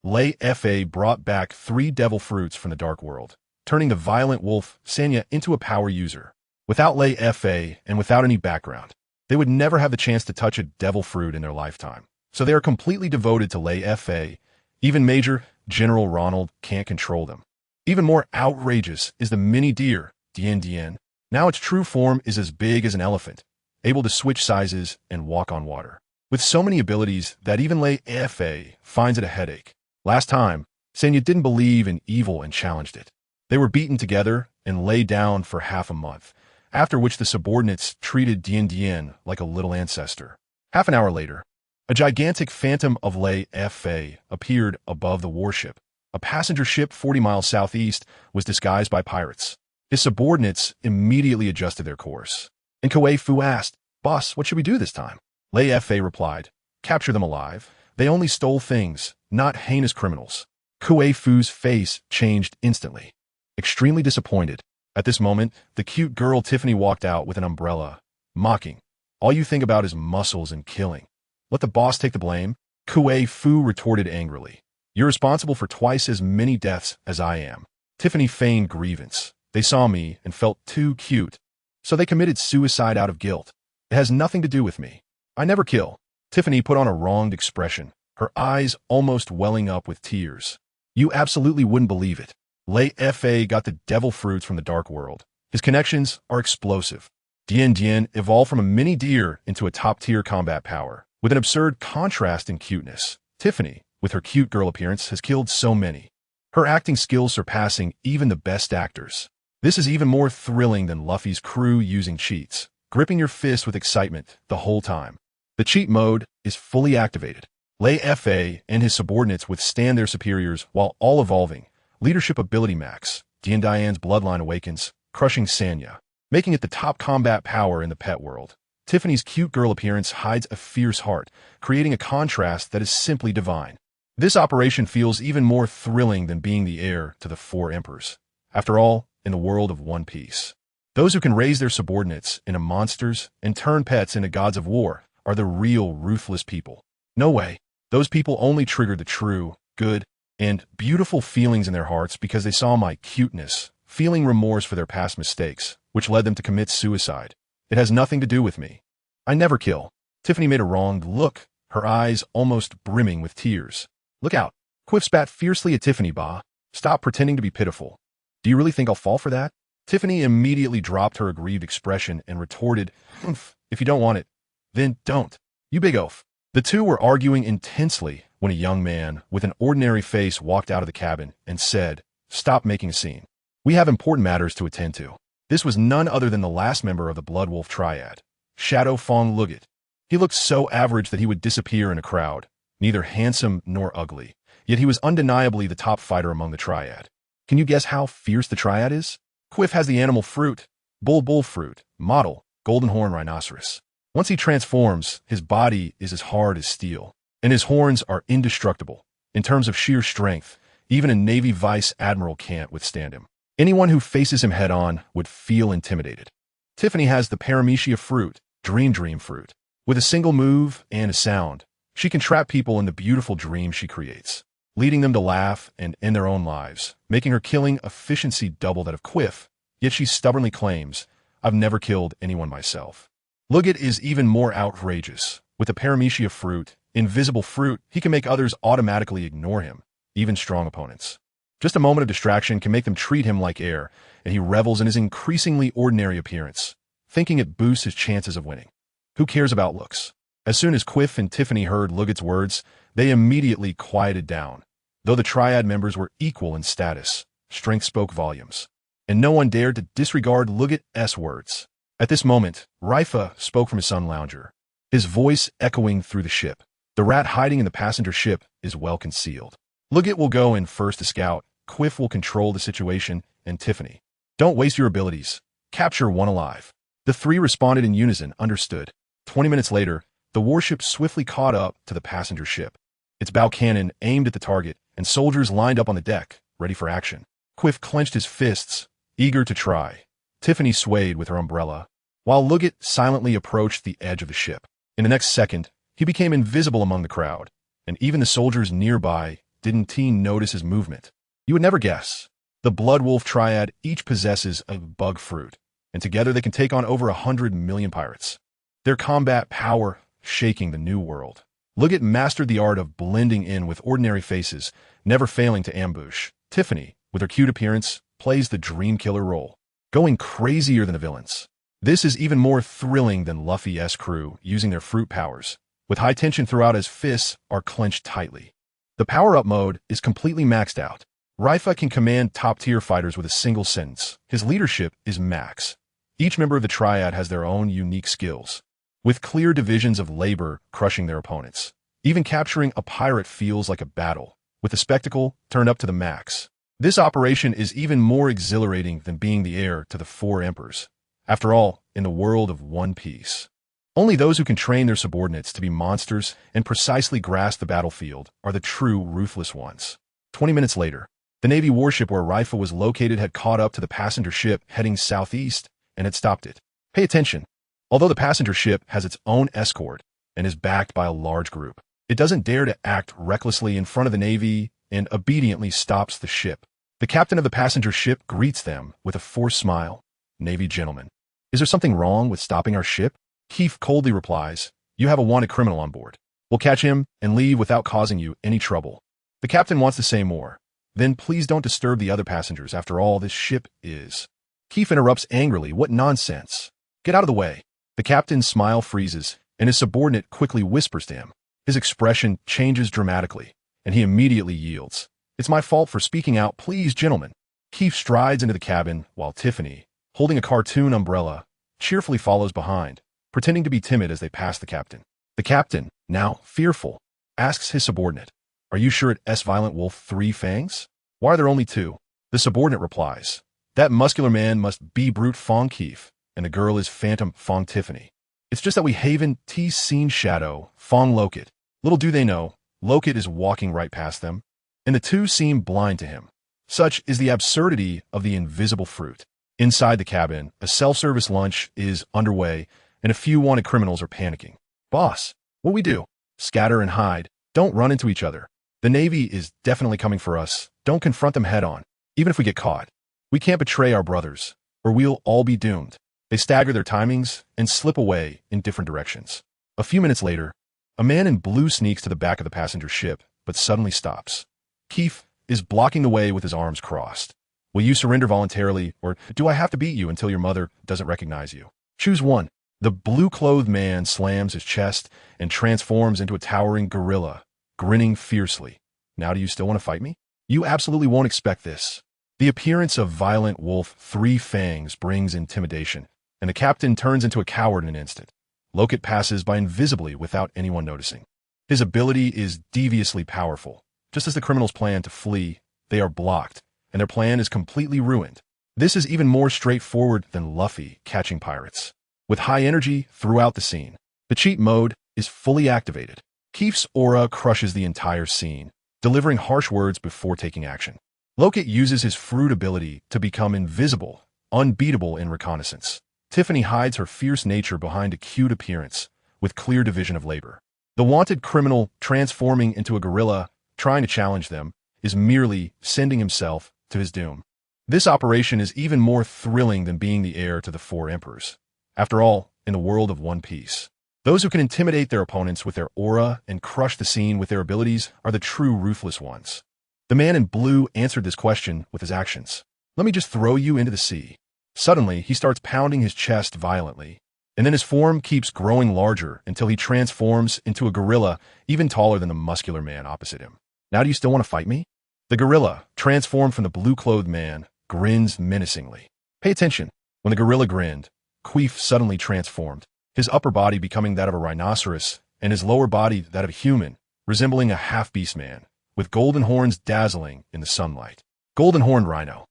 Leifa brought back 3 devil fruits from the dark world, turning the violent wolf Senya into a power user. Without Leifa and without any background, they would never have the chance to touch a devil fruit in their lifetime. So they are completely devoted to Leifa. Even Major General Ronald can't control them. Even more outrageous is the mini deer, Dien Dien. Now its true form is as big as an elephant, able to switch sizes and walk on water, with so many abilities that even Leifa finds it a headache. Last time, Senya didn't believe in evil and challenged it. They were beaten together and lay down for half a month, after which the subordinates treated Dien Dien like a little ancestor. Half an hour later, a gigantic phantom of Leifa appeared above the warship. A passenger ship 40 miles southeast was disguised by pirates. His subordinates immediately adjusted their course. And Kuei Fu asked, "Boss, what should we do this time?" Leifa replied, "Capture them alive. They only stole things, not heinous criminals." Kuei Fu's face changed instantly. Extremely disappointed. At this moment, the cute girl Tiffany walked out with an umbrella, mocking. "All you think about is muscles and killing. Let the boss take the blame." Kuei Fu retorted angrily. "You're responsible for twice as many deaths as I am." Tiffany feigned grievance. "They saw me and felt too cute, so they committed suicide out of guilt. It has nothing to do with me. I never kill." Tiffany put on a wronged expression, her eyes almost welling up with tears. "You absolutely wouldn't believe it. Leifa got the devil fruits from the dark world. His connections are explosive. Dien Dien evolved from a mini deer into a top-tier combat power, with an absurd contrast in cuteness. Tiffany, with her cute girl appearance, has killed so many, her acting skills surpassing even the best actors. This is even more thrilling than Luffy's crew using cheats, gripping your fist with excitement the whole time. The cheat mode is fully activated. Leifa and his subordinates withstand their superiors while all evolving. Leadership ability max. Dien Dien's bloodline awakens, crushing Senya, making it the top combat power in the pet world. Tiffany's cute girl appearance hides a fierce heart, creating a contrast that is simply divine. This operation feels even more thrilling than being the heir to the 4 emperors. After all, in the world of One Piece, those who can raise their subordinates into monsters and turn pets into gods of war are the real ruthless people. No way. Those people only trigger the true, good, and beautiful feelings in their hearts because they saw my cuteness, feeling remorse for their past mistakes, which led them to commit suicide. It has nothing to do with me. I never kill." Tiffany made a wronged look, her eyes almost brimming with tears. "Look out." Quiff spat fiercely at Tiffany. "Bah, stop pretending to be pitiful. Do you really think I'll fall for that?" Tiffany immediately dropped her aggrieved expression and retorted, "Humph, if you don't want it, then don't. You big oaf." The two were arguing intensely when a young man with an ordinary face walked out of the cabin and said, "Stop making a scene. We have important matters to attend to." This was none other than the last member of the Blood Wolf Triad, Shadow Fong Luggett. He looked so average that he would disappear in a crowd, neither handsome nor ugly. Yet he was undeniably the top fighter among the triad. Can you guess how fierce the triad is? Quiff has the animal fruit, bull fruit, model, golden horn rhinoceros. Once he transforms, his body is as hard as steel, and his horns are indestructible. In terms of sheer strength, even a Navy vice admiral can't withstand him. Anyone who faces him head-on would feel intimidated. Tiffany has the paramecia fruit, dream fruit. With a single move and a sound, she can trap people in the beautiful dream she creates, leading them to laugh and end their own lives, making her killing efficiency double that of Quiff, yet she stubbornly claims, "I've never killed anyone myself." Luggett is even more outrageous. With the paramecia fruit, invisible fruit, he can make others automatically ignore him, even strong opponents. Just a moment of distraction can make them treat him like air, and he revels in his increasingly ordinary appearance, thinking it boosts his chances of winning. Who cares about looks? As soon as Quiff and Tiffany heard Luggett's words, they immediately quieted down. Though the triad members were equal in status, strength spoke volumes, and no one dared to disregard Luggett's words. At this moment, Leifa spoke from his sun lounger, his voice echoing through the ship. The rat hiding in the passenger ship is well concealed. Luggett will go in first to scout, Quiff will control the situation, and Tiffany. Don't waste your abilities. Capture one alive. The three responded in unison, understood. 20 minutes later, the warship swiftly caught up to the passenger ship. Its bow cannon aimed at the target, and soldiers lined up on the deck, ready for action. Quiff clenched his fists, eager to try. Tiffany swayed with her umbrella, while Luggett silently approached the edge of the ship. In the next second, he became invisible among the crowd, and even the soldiers nearby didn't notice his movement. You would never guess. The Blood Wolf Triad each possesses a bug fruit, and together they can take on over 100 million pirates. Their combat power shaking the new world. Luggett mastered the art of blending in with ordinary faces, never failing to ambush. Tiffany, with her cute appearance, plays the dream killer role, going crazier than the villains. This is even more thrilling than Luffy's crew using their fruit powers, with high tension throughout as fists are clenched tightly. The power-up mode is completely maxed out. Leifa can command top-tier fighters with a single sentence. His leadership is max. Each member of the triad has their own unique skills, with clear divisions of labor crushing their opponents. Even capturing a pirate feels like a battle, with the spectacle turned up to the max. This operation is even more exhilarating than being the heir to the 4 emperors. After all, in the world of One Piece, only those who can train their subordinates to be monsters and precisely grasp the battlefield are the true ruthless ones. 20 minutes later, the Navy warship where Leifa was located had caught up to the passenger ship heading southeast and had stopped it. Pay attention. Although the passenger ship has its own escort and is backed by a large group, it doesn't dare to act recklessly in front of the Navy and obediently stops the ship. The captain of the passenger ship greets them with a forced smile. Navy gentlemen, is there something wrong with stopping our ship? Keith coldly replies, "You have a wanted criminal on board. We'll catch him and leave without causing you any trouble." The captain wants to say more. Then please don't disturb the other passengers. After all, this ship is. Keith interrupts angrily. What nonsense. Get out of the way. The captain's smile freezes, and his subordinate quickly whispers to him. His expression changes dramatically, and he immediately yields. It's my fault for speaking out. Please, gentlemen. Keith strides into the cabin, while Tiffany, holding a cartoon umbrella, cheerfully follows behind, pretending to be timid as they pass the captain. The captain, now fearful, asks his subordinate, "Are you sure it's Violent Wolf 3 Fangs? Why are there only 2? The subordinate replies, "That muscular man must be Brute Fong Keith, and the girl is Phantom Fong Tiffany. It's just that we haven't seen Shadow, Fong Locket." Little do they know, Locket is walking right past them, and the two seem blind to him. Such is the absurdity of the invisible fruit. Inside the cabin, a self-service lunch is underway, and a few wanted criminals are panicking. "Boss, what we do? Scatter and hide. Don't run into each other. The Navy is definitely coming for us. Don't confront them head-on, even if we get caught. We can't betray our brothers, or we'll all be doomed." They stagger their timings and slip away in different directions. A few minutes later, a man in blue sneaks to the back of the passenger ship, but suddenly stops. Keith is blocking the way with his arms crossed. "Will you surrender voluntarily, or do I have to beat you until your mother doesn't recognize you? Choose one." The blue-clothed man slams his chest and transforms into a towering gorilla, grinning fiercely. "Now do you still want to fight me? You absolutely won't expect this." The appearance of Violent Wolf 3 Fangs brings intimidation, and the captain turns into a coward in an instant. Locket passes by invisibly without anyone noticing. His ability is deviously powerful, Just as the criminals plan to flee, they are blocked, and their plan is completely ruined. This is even more straightforward than Luffy catching pirates. With high energy throughout the scene, the cheat mode is fully activated. Keef's aura crushes the entire scene, delivering harsh words before taking action. Locate uses his fruit ability to become invisible, unbeatable in reconnaissance. Tiffany hides her fierce nature behind a cute appearance, with clear division of labor. The wanted criminal transforming into a gorilla, trying to challenge them, is merely sending himself to his doom. This operation is even more thrilling than being the heir to the four emperors. After all, in the world of One Piece, those who can intimidate their opponents with their aura and crush the scene with their abilities are the true ruthless ones. The man in blue answered this question with his actions. Let me just throw you into the sea. Suddenly, he starts pounding his chest violently, and then his form keeps growing larger until he transforms into a gorilla even taller than the muscular man opposite him. Now do you still want to fight me? The gorilla, transformed from the blue-clothed man, grins menacingly. Pay attention. When the gorilla grinned, Queef suddenly transformed, his upper body becoming that of a rhinoceros and his lower body that of a human, resembling a half-beast man, with golden horns dazzling in the sunlight. Golden horned rhino.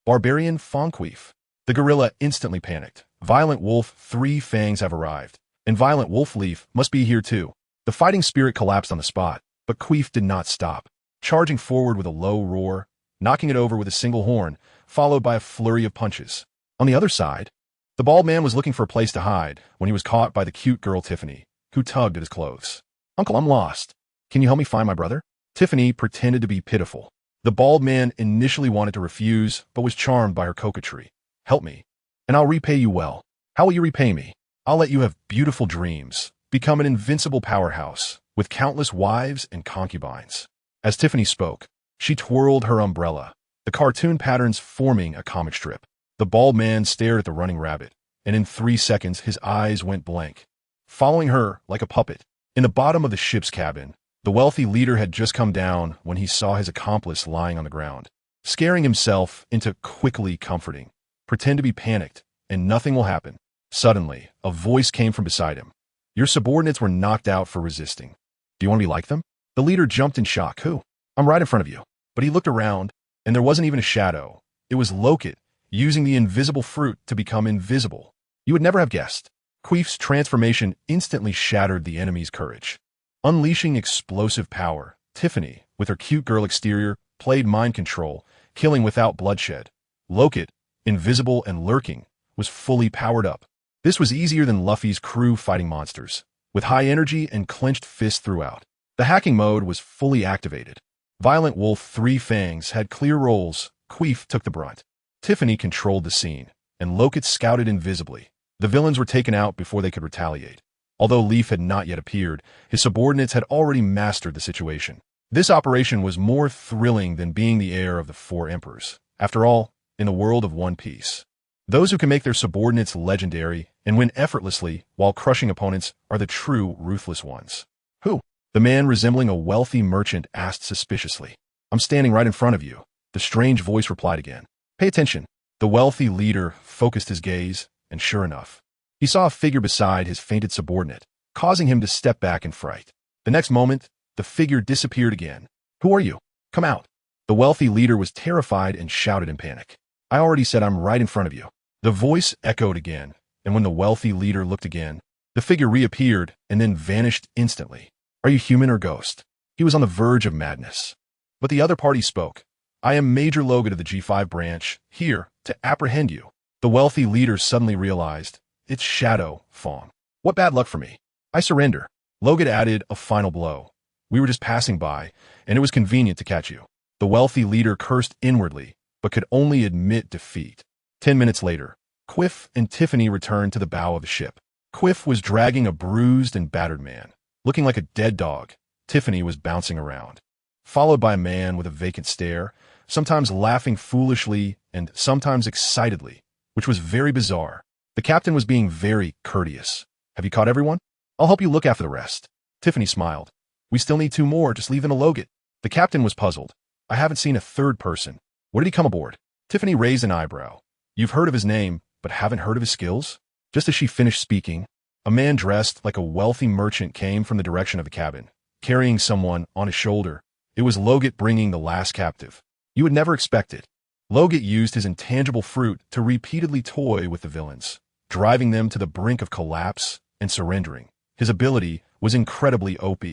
Barbarian Fonqueef. The gorilla instantly panicked. Violent Wolf 3 Fangs have arrived, and Violent Wolf Leaf must be here too. The fighting spirit collapsed on the spot, but Queef did not stop, charging forward with a low roar, knocking it over with a single horn, followed by a flurry of punches. On the other side, the bald man was looking for a place to hide when he was caught by the cute girl Tiffany, who tugged at his clothes. Uncle, I'm lost. Can you help me find my brother? Tiffany pretended to be pitiful. The bald man initially wanted to refuse, but was charmed by her coquetry. Help me, and I'll repay you well. How will you repay me? I'll let you have beautiful dreams, become an invincible powerhouse, with countless wives and concubines. As Tiffany spoke, she twirled her umbrella, the cartoon patterns forming a comic strip. The bald man stared at the running rabbit, and in 3 seconds his eyes went blank, following her like a puppet. In the bottom of the ship's cabin, the wealthy leader had just come down when he saw his accomplice lying on the ground, scaring himself into quickly comforting. Pretend to be panicked, and nothing will happen. Suddenly, a voice came from beside him. Your subordinates were knocked out for resisting. Do you want to be like them? The leader jumped in shock. Who? I'm right in front of you. But he looked around, and there wasn't even a shadow. It was Locate, using the invisible fruit to become invisible. You would never have guessed. Queef's transformation instantly shattered the enemy's courage. Unleashing explosive power, Tiffany, with her cute girl exterior, played mind control, killing without bloodshed. Locate, invisible and lurking, was fully powered up. This was easier than Luffy's crew fighting monsters, with high energy and clenched fists throughout. The hacking mode was fully activated. Violent Wolf 3 Fangs had clear roles. Queef took the brunt. Tiffany controlled the scene, and Locate scouted invisibly. The villains were taken out before they could retaliate. Although Leaf had not yet appeared, his subordinates had already mastered the situation. This operation was more thrilling than being the heir of the four emperors. After all, in the world of One Piece, those who can make their subordinates legendary and win effortlessly while crushing opponents are the true ruthless ones. Who? The man resembling a wealthy merchant asked suspiciously. I'm standing right in front of you. The strange voice replied again. Pay attention. The wealthy leader focused his gaze, and sure enough, he saw a figure beside his fainted subordinate, causing him to step back in fright. The next moment, the figure disappeared again. Who are you? Come out. The wealthy leader was terrified and shouted in panic. I already said I'm right in front of you. The voice echoed again, and when the wealthy leader looked again, the figure reappeared and then vanished instantly. Are you human or ghost? He was on the verge of madness. But the other party spoke. I am Major Logan of the G5 branch, here to apprehend you. The wealthy leader suddenly realized, it's Shadow, Fong. What bad luck for me. I surrender. Logan added a final blow. We were just passing by, and it was convenient to catch you. The wealthy leader cursed inwardly, but could only admit defeat. 10 minutes later, Quiff and Tiffany returned to the bow of the ship. Quiff was dragging a bruised and battered man. Looking like a dead dog, Tiffany was bouncing around, followed by a man with a vacant stare, sometimes laughing foolishly and sometimes excitedly, which was very bizarre. The captain was being very courteous. Have you caught everyone? I'll help you look after the rest. Tiffany smiled. We still need 2 more, just leave them to Logan. The captain was puzzled. I haven't seen a third person. What did he come aboard? Tiffany raised an eyebrow. You've heard of his name, but haven't heard of his skills? Just as she finished speaking, a man dressed like a wealthy merchant came from the direction of the cabin, carrying someone on his shoulder. It was Logut bringing the last captive. You would never expect it. Logut used his intangible fruit to repeatedly toy with the villains, driving them to the brink of collapse and surrendering. His ability was incredibly OP.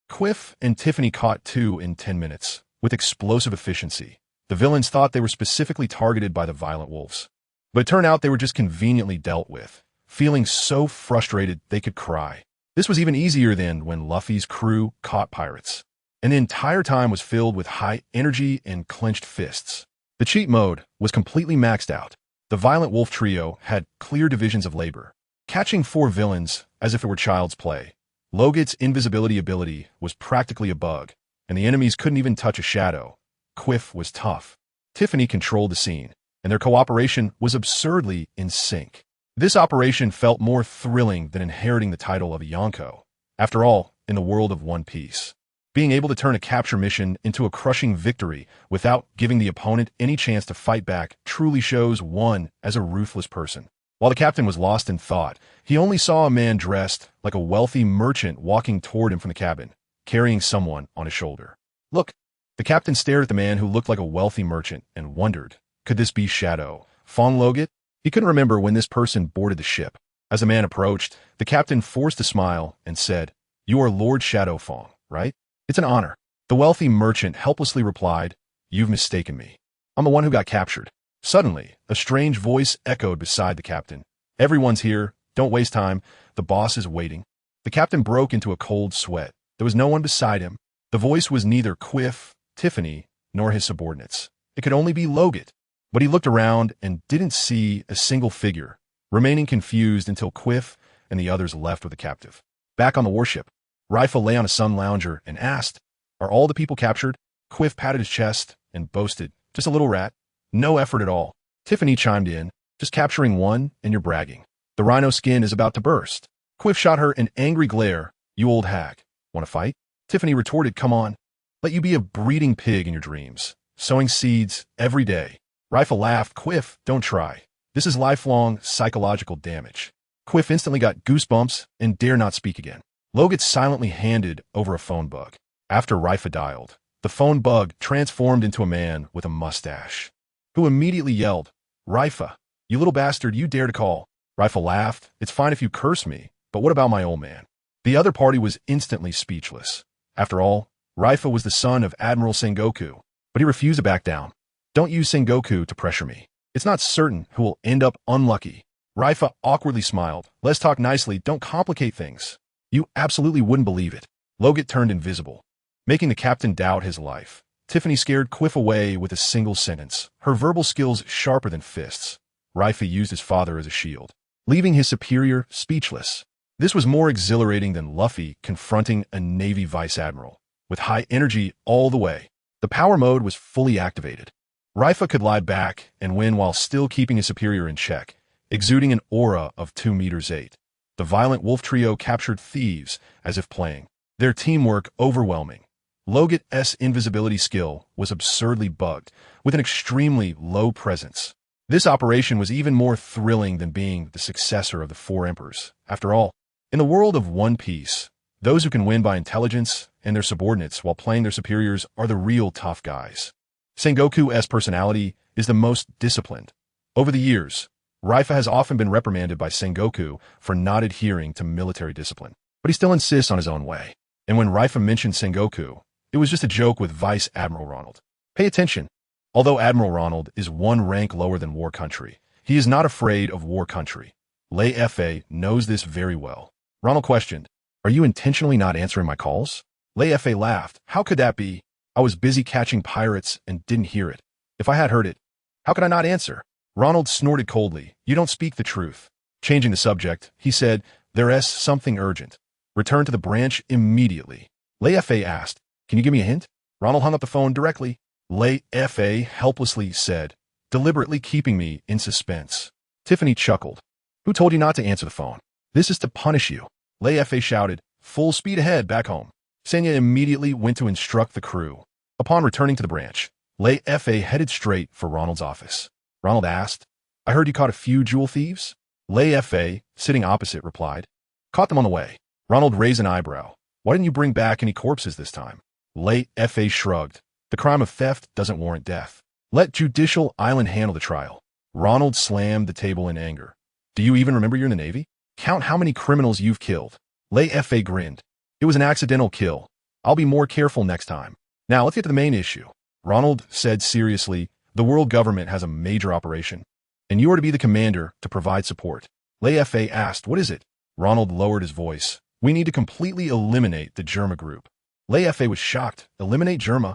Quiff and Tiffany caught 2 in 10 minutes, with explosive efficiency. The villains thought they were specifically targeted by the violent wolves. But it turned out they were just conveniently dealt with, feeling so frustrated they could cry. This was even easier than when Luffy's crew caught pirates. And the entire time was filled with high energy and clenched fists. The cheat mode was completely maxed out. The violent wolf trio had clear divisions of labor, catching 4 villains as if it were child's play. Logut's invisibility ability was practically a bug, and the enemies couldn't even touch a shadow. Quiff was tough. Tiffany controlled the scene, and their cooperation was absurdly in sync. This operation felt more thrilling than inheriting the title of a Yonko. After all, in the world of One Piece, being able to turn a capture mission into a crushing victory without giving the opponent any chance to fight back truly shows one as a ruthless person. While the captain was lost in thought, he only saw a man dressed like a wealthy merchant walking toward him from the cabin, carrying someone on his shoulder. Look, the captain stared at the man who looked like a wealthy merchant and wondered, could this be Shadow Fong Logut? He couldn't remember when this person boarded the ship. As the man approached, the captain forced a smile and said, "You are Lord Shadow Fong, right?" "It's an honor." The wealthy merchant helplessly replied, "You've mistaken me. I'm the one who got captured." Suddenly, a strange voice echoed beside the captain. "Everyone's here. Don't waste time. The boss is waiting." The captain broke into a cold sweat. There was no one beside him. The voice was neither Quiff, Tiffany, nor his subordinates. It could only be Logut. But he looked around and didn't see a single figure, remaining confused until Quiff and the others left with the captive. Back on the warship, Leifa lay on a sun lounger and asked, "Are all the people captured?" Quiff patted his chest and boasted, "Just a little rat. No effort at all." Tiffany chimed in, "Just capturing one and you're bragging. The rhino skin is about to burst." Quiff shot her an angry glare. "You old hag. Want to fight?" Tiffany retorted, "Come on. Let you be a breeding pig in your dreams, sowing seeds every day." Leifa laughed. "Quiff, don't try. This is lifelong psychological damage." Quiff instantly got goosebumps and dare not speak again. Logut silently handed over a phone bug. After Leifa dialed, the phone bug transformed into a man with a mustache, who immediately yelled, "Leifa, you little bastard, you dare to call." Leifa laughed. "It's fine if you curse me, but what about my old man?" The other party was instantly speechless. After all, Leifa was the son of Admiral Sengoku, but he refused to back down. "Don't use Sengoku to pressure me. It's not certain who will end up unlucky." Leifa awkwardly smiled. "Let's talk nicely. Don't complicate things." "You absolutely wouldn't believe it." Logut turned invisible, making the captain doubt his life. Tiffany scared Quiff away with a single sentence, her verbal skills sharper than fists. Leifa used his father as a shield, leaving his superior speechless. This was more exhilarating than Luffy confronting a Navy vice admiral, with high energy all the way. The power mode was fully activated. Leifa could lie back and win while still keeping his superior in check, exuding an aura of 2 meters 8. The violent wolf trio captured thieves as if playing, their teamwork overwhelming. Logut's invisibility skill was absurdly bugged, with an extremely low presence. This operation was even more thrilling than being the successor of the 4 emperors. After all, in the world of One Piece, those who can win by intelligence and their subordinates while playing their superiors are the real tough guys. Sengoku's personality is the most disciplined. Over the years, Leifa has often been reprimanded by Sengoku for not adhering to military discipline, but he still insists on his own way. And when Leifa mentioned Sengoku, it was just a joke with Vice Admiral Ronald. Pay attention. Although Admiral Ronald is 1 rank lower than War Country, he is not afraid of War Country. Leifa knows this very well. Ronald questioned, "Are you intentionally not answering my calls?" Leifa laughed. "How could that be? I was busy catching pirates and didn't hear it. If I had heard it, how could I not answer?" Ronald snorted coldly. "You don't speak the truth." Changing the subject, he said, "There's something urgent. Return to the branch immediately." Leifa asked, "Can you give me a hint?" Ronald hung up the phone directly. Leifa helplessly said, deliberately keeping me in suspense. Tiffany chuckled. "Who told you not to answer the phone? This is to punish you." Leifa shouted, "Full speed ahead back home." Senya immediately went to instruct the crew. Upon returning to the branch, Leifa headed straight for Ronald's office. Ronald asked, "I heard you caught a few jewel thieves?" Leifa, sitting opposite, replied, "Caught them on the way." Ronald raised an eyebrow. "Why didn't you bring back any corpses this time?" Leifa shrugged. The crime of theft doesn't warrant death. Let Judicial Island handle the trial. Ronald slammed the table in anger. Do you even remember you're in the Navy? Count how many criminals you've killed. Leifa grinned. It was an accidental kill. I'll be more careful next time. Now let's get to the main issue. Ronald said seriously, the world government has a major operation, and you are to be the commander to provide support. Leifa asked, what is it? Ronald lowered his voice. We need to completely eliminate the JoinsNaval group. Leifa was shocked. Eliminate JoinsNaval?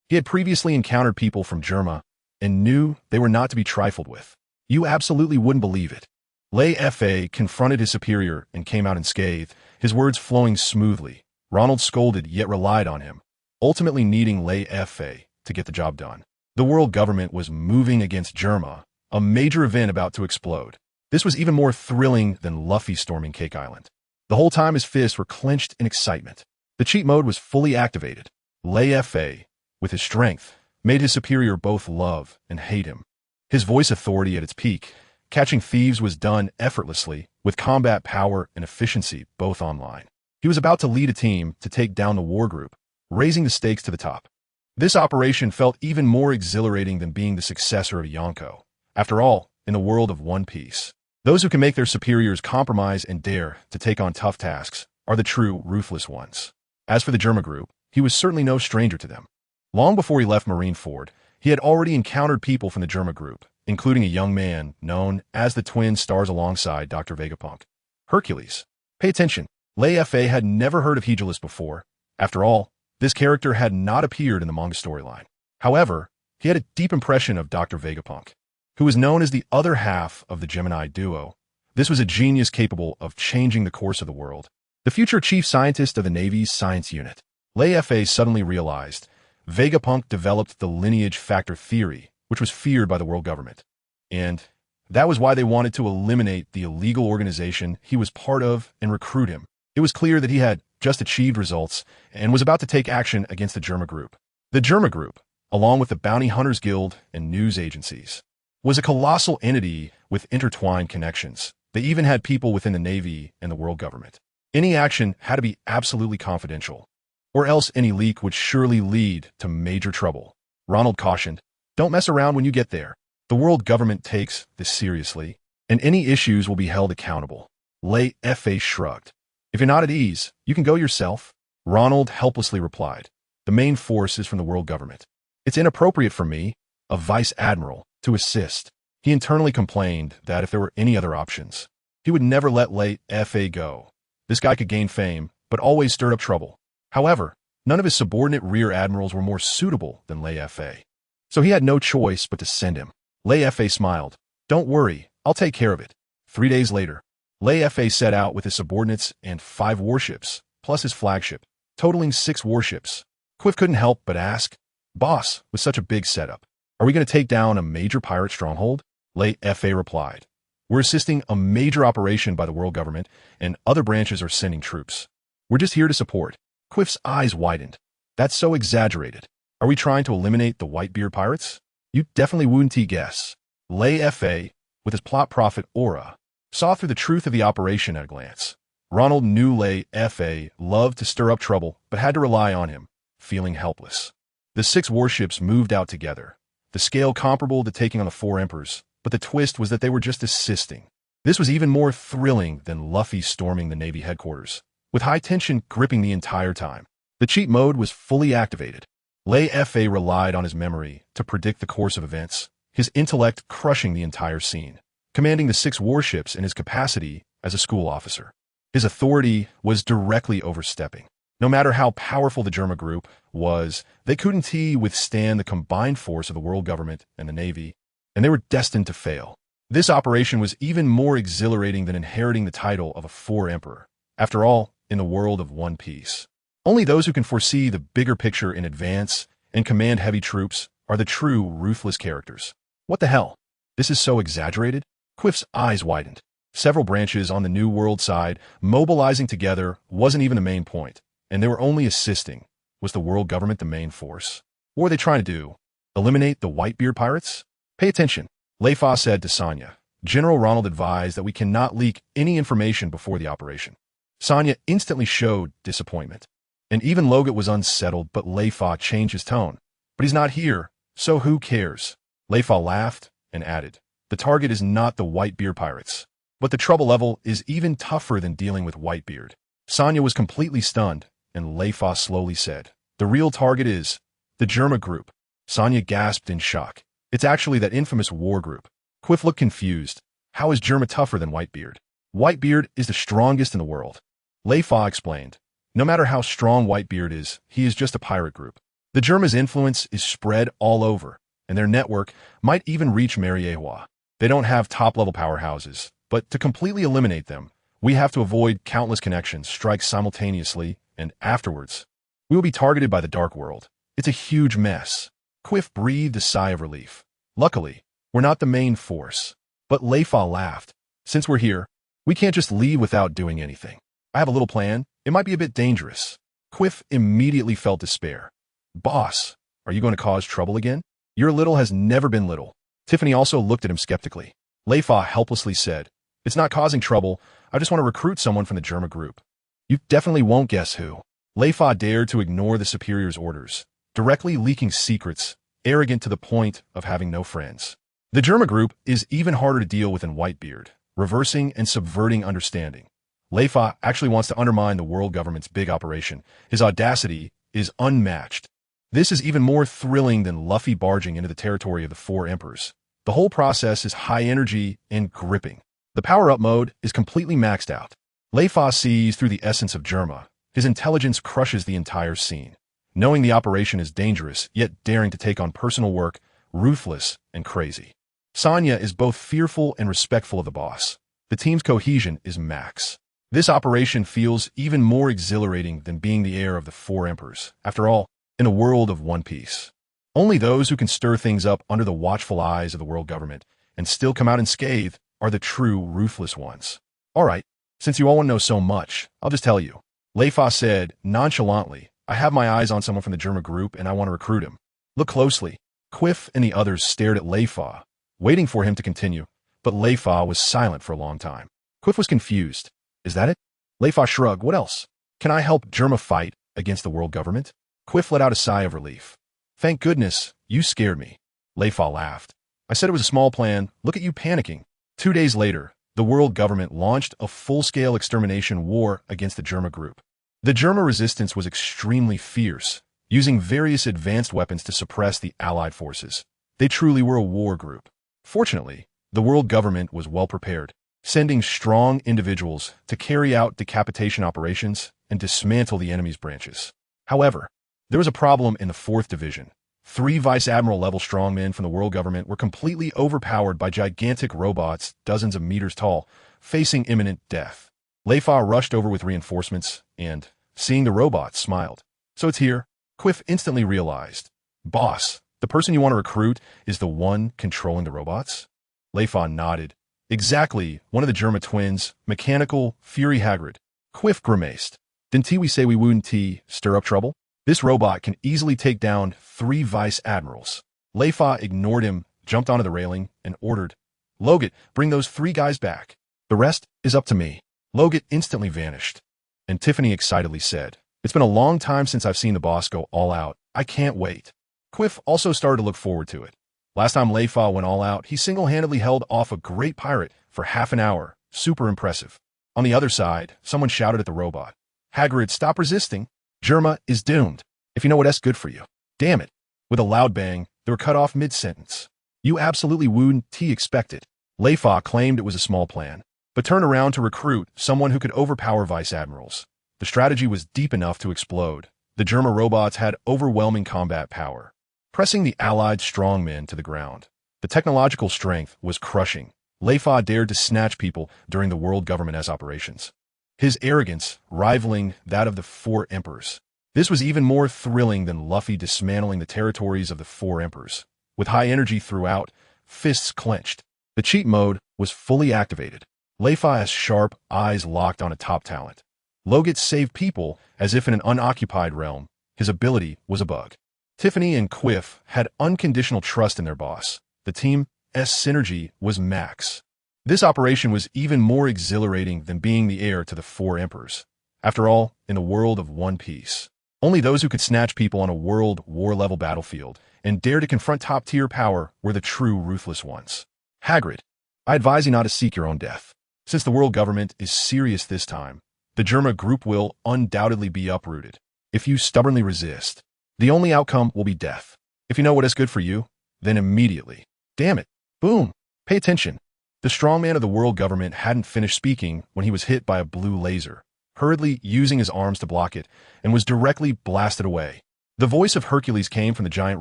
He had previously encountered people from JoinsNaval and knew they were not to be trifled with. You absolutely wouldn't believe it. Leifa confronted his superior and came out unscathed, his words flowing smoothly. Ronald scolded yet relied on him, ultimately needing Leifa to get the job done. The world government was moving against JoinsNaval, a major event about to explode. This was even more thrilling than Luffy storming Cake Island. The whole time his fists were clenched in excitement. The cheat mode was fully activated. Leifa, with his strength, made his superior both love and hate him. His voice authority at its peak, catching thieves was done effortlessly, with combat power and efficiency both online. He was about to lead a team to take down the war group, raising the stakes to the top. This operation felt even more exhilarating than being the successor of Yonko. After all, in the world of One Piece, those who can make their superiors compromise and dare to take on tough tasks are the true ruthless ones. As for the JoinsNaval group, he was certainly no stranger to them. Long before he left Marineford, he had already encountered people from the JoinsNaval group, including a young man known as the Twin Stars alongside Dr. Vegapunk. Hercules. Pay attention. Leifa had never heard of Hegelus before. After all, this character had not appeared in the manga storyline. However, he had a deep impression of Dr. Vegapunk, who was known as the other half of the Gemini duo. This was a genius capable of changing the course of the world. The future chief scientist of the Navy's science unit. Leifa suddenly realized Vegapunk developed the lineage factor theory, which was feared by the world government. And that was why they wanted to eliminate the illegal organization he was part of and recruit him. It was clear that he had just achieved results and was about to take action against the JoinsNaval group. The JoinsNaval group, along with the Bounty Hunters Guild and news agencies, was a colossal entity with intertwined connections. They even had people within the Navy and the world government. Any action had to be absolutely confidential, or else any leak would surely lead to major trouble. Ronald cautioned, don't mess around when you get there. The world government takes this seriously, and any issues will be held accountable. Leifa shrugged. If you're not at ease, you can go yourself. Ronald helplessly replied. The main force is from the world government. It's inappropriate for me, a vice admiral, to assist. He internally complained that if there were any other options, he would never let Leifa go. This guy could gain fame, but always stirred up trouble. However, none of his subordinate rear admirals were more suitable than Leifa. So he had no choice but to send him. Leifa smiled. Don't worry, I'll take care of it. 3 days later, Leifa set out with his subordinates and 5 warships, plus his flagship, totaling 6 warships. Quiff couldn't help but ask, Boss, with such a big setup, are we going to take down a major pirate stronghold? Leifa replied, we're assisting a major operation by the world government, and other branches are sending troops. We're just here to support. Quiff's eyes widened. That's so exaggerated. Are we trying to eliminate the Whitebeard pirates? You definitely wouldn't guess. Leifa, with his plot prophet aura, saw through the truth of the operation at a glance. Ronald knew Leifa loved to stir up trouble, but had to rely on him, feeling helpless. The 6 warships moved out together, the scale comparable to taking on the 4 emperors, but the twist was that they were just assisting. This was even more thrilling than Luffy storming the Navy headquarters, with high tension gripping the entire time. The cheat mode was fully activated. Leifa relied on his memory to predict the course of events, his intellect crushing the entire scene, commanding the 6 warships in his capacity as a school officer. His authority was directly overstepping. No matter how powerful the JoinsNaval group was, they couldn't withstand the combined force of the world government and the Navy, and they were destined to fail. This operation was even more exhilarating than inheriting the title of a 4 emperor. After all, in the world of One Piece, only those who can foresee the bigger picture in advance and command heavy troops are the true ruthless characters. What the hell? This is so exaggerated? Quiff's eyes widened. Several branches on the New World side mobilizing together wasn't even the main point, and they were only assisting. Was the world government the main force? What were they trying to do? Eliminate the Whitebeard pirates? Pay attention. Leifa said to Sonya. General Ronald advised that we cannot leak any information before the operation. Sonya instantly showed disappointment. And even Logut was unsettled, but Leifa changed his tone. But he's not here, so who cares? Leifa laughed and added, the target is not the Whitebeard pirates. But the trouble level is even tougher than dealing with Whitebeard. Sonya was completely stunned, and Leifa slowly said, the real target is the JoinsNaval group. Sonya gasped in shock. It's actually that infamous war group. Quiff looked confused. How is JoinsNaval tougher than Whitebeard? Whitebeard is the strongest in the world. Leifa explained. No matter how strong Whitebeard is, he is just a pirate group. The JoinsNaval's influence is spread all over, and their network might even reach Mariewa. They don't have top-level powerhouses, but to completely eliminate them, we have to avoid countless connections, strike simultaneously, and afterwards, we will be targeted by the Dark World. It's a huge mess. Quiff breathed a sigh of relief. Luckily, we're not the main force. But Leifa laughed. Since we're here, we can't just leave without doing anything. I have a little plan. It might be a bit dangerous. Quiff immediately felt despair. Boss, are you going to cause trouble again? Your little has never been little. Tiffany also looked at him skeptically. Leifa helplessly said, it's not causing trouble. I just want to recruit someone from the JoinsNaval group. You definitely won't guess who. Leifa dared to ignore the superior's orders, directly leaking secrets, arrogant to the point of having no friends. The JoinsNaval group is even harder to deal with than Whitebeard, reversing and subverting understanding. Leifa actually wants to undermine the world government's big operation. His audacity is unmatched. This is even more thrilling than Luffy barging into the territory of the Four Emperors. The whole process is high energy and gripping. The power-up mode is completely maxed out. Leifa sees through the essence of JoinsNaval. His intelligence crushes the entire scene. Knowing the operation is dangerous, yet daring to take on personal work, ruthless and crazy. Sonya is both fearful and respectful of the boss. The team's cohesion is max. This operation feels even more exhilarating than being the heir of the Four Emperors. After all, in a world of One Piece, only those who can stir things up under the watchful eyes of the world government and still come out unscathed are the true ruthless ones. All right, since you all want to know so much, I'll just tell you. Leifa said nonchalantly, I have my eyes on someone from the JoinsNaval group and I want to recruit him. Look closely. Quiff and the others stared at Leifa, waiting for him to continue, but Leifa was silent for a long time. Quiff was confused. Is that it? Leifa shrugged. What else? Can I help JoinsNaval fight against the world government? Quiff let out a sigh of relief. Thank goodness, you scared me. Leifa laughed. I said it was a small plan. Look at you panicking. 2 days later, the world government launched a full-scale extermination war against the JoinsNaval group. The JoinsNaval resistance was extremely fierce, using various advanced weapons to suppress the Allied forces. They truly were a war group. Fortunately, the world government was well prepared, sending strong individuals to carry out decapitation operations and dismantle the enemy's branches. However, there was a problem in the 4th Division. 3 Vice Admiral level strongmen from the world government were completely overpowered by gigantic robots dozens of meters tall, facing imminent death. Leifa rushed over with reinforcements and, seeing the robots, smiled. So it's here. Quiff instantly realized. Boss, the person you want to recruit is the one controlling the robots? Leifa nodded. Exactly, one of the JoinsNaval twins, Mechanical Fury Hagrid. Quiff grimaced. Didn't we say we wouldn't stir up trouble? This robot can easily take down 3 Vice Admirals. Leifa ignored him, jumped onto the railing, and ordered, Logut, bring those 3 guys back. The rest is up to me. Logut instantly vanished. And Tiffany excitedly said, it's been a long time since I've seen the boss go all out. I can't wait. Quiff also started to look forward to it. Last time Leifa went all out, he single-handedly held off a great pirate for half an hour. Super impressive. On the other side, someone shouted at the robot, Hagrid, stop resisting. JoinsNaval is doomed. If you know what's good for you. Damn it. With a loud bang, they were cut off mid-sentence. You absolutely wouldn't expect it. Leifa claimed it was a small plan, but turned around to recruit someone who could overpower Vice Admirals. The strategy was deep enough to explode. The JoinsNaval robots had overwhelming combat power, pressing the Allied strongmen to the ground. The technological strength was crushing. Leifa dared to snatch people during the world government's operations, his arrogance rivaling that of the Four Emperors. This was even more thrilling than Luffy dismantling the territories of the Four Emperors. With high energy throughout, fists clenched. The cheat mode was fully activated. Leifa's sharp eyes locked on a top talent. Logut saved people as if in an unoccupied realm. His ability was a bug. Tiffany and Quiff had unconditional trust in their boss. The team's synergy was max. This operation was even more exhilarating than being the heir to the Four Emperors. After all, in a world of One Piece, Only those who could snatch people on a world war-level battlefield and dare to confront top-tier power were the true ruthless ones. Hagrid, I advise you not to seek your own death. Since the world government is serious this time, the JoinsNaval group will undoubtedly be uprooted. If you stubbornly resist, the only outcome will be death. If you know what is good for you, then immediately. Damn it. Boom. Pay attention. The strongman of the world government hadn't finished speaking when he was hit by a blue laser, hurriedly using his arms to block it, and was directly blasted away. The voice of Hercules came from the giant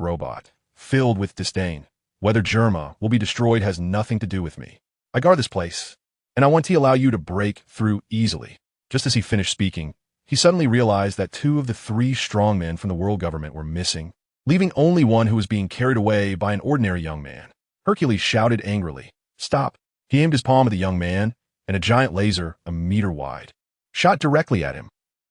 robot, filled with disdain. Whether JoinsNaval will be destroyed has nothing to do with me. I guard this place, and I want to allow you to break through easily. Just as he finished speaking, he suddenly realized that 2 of the 3 strongmen from the world government were missing, leaving only one who was being carried away by an ordinary young man. Hercules shouted angrily, "Stop!" He aimed his palm at the young man, and a giant laser, a meter wide, shot directly at him.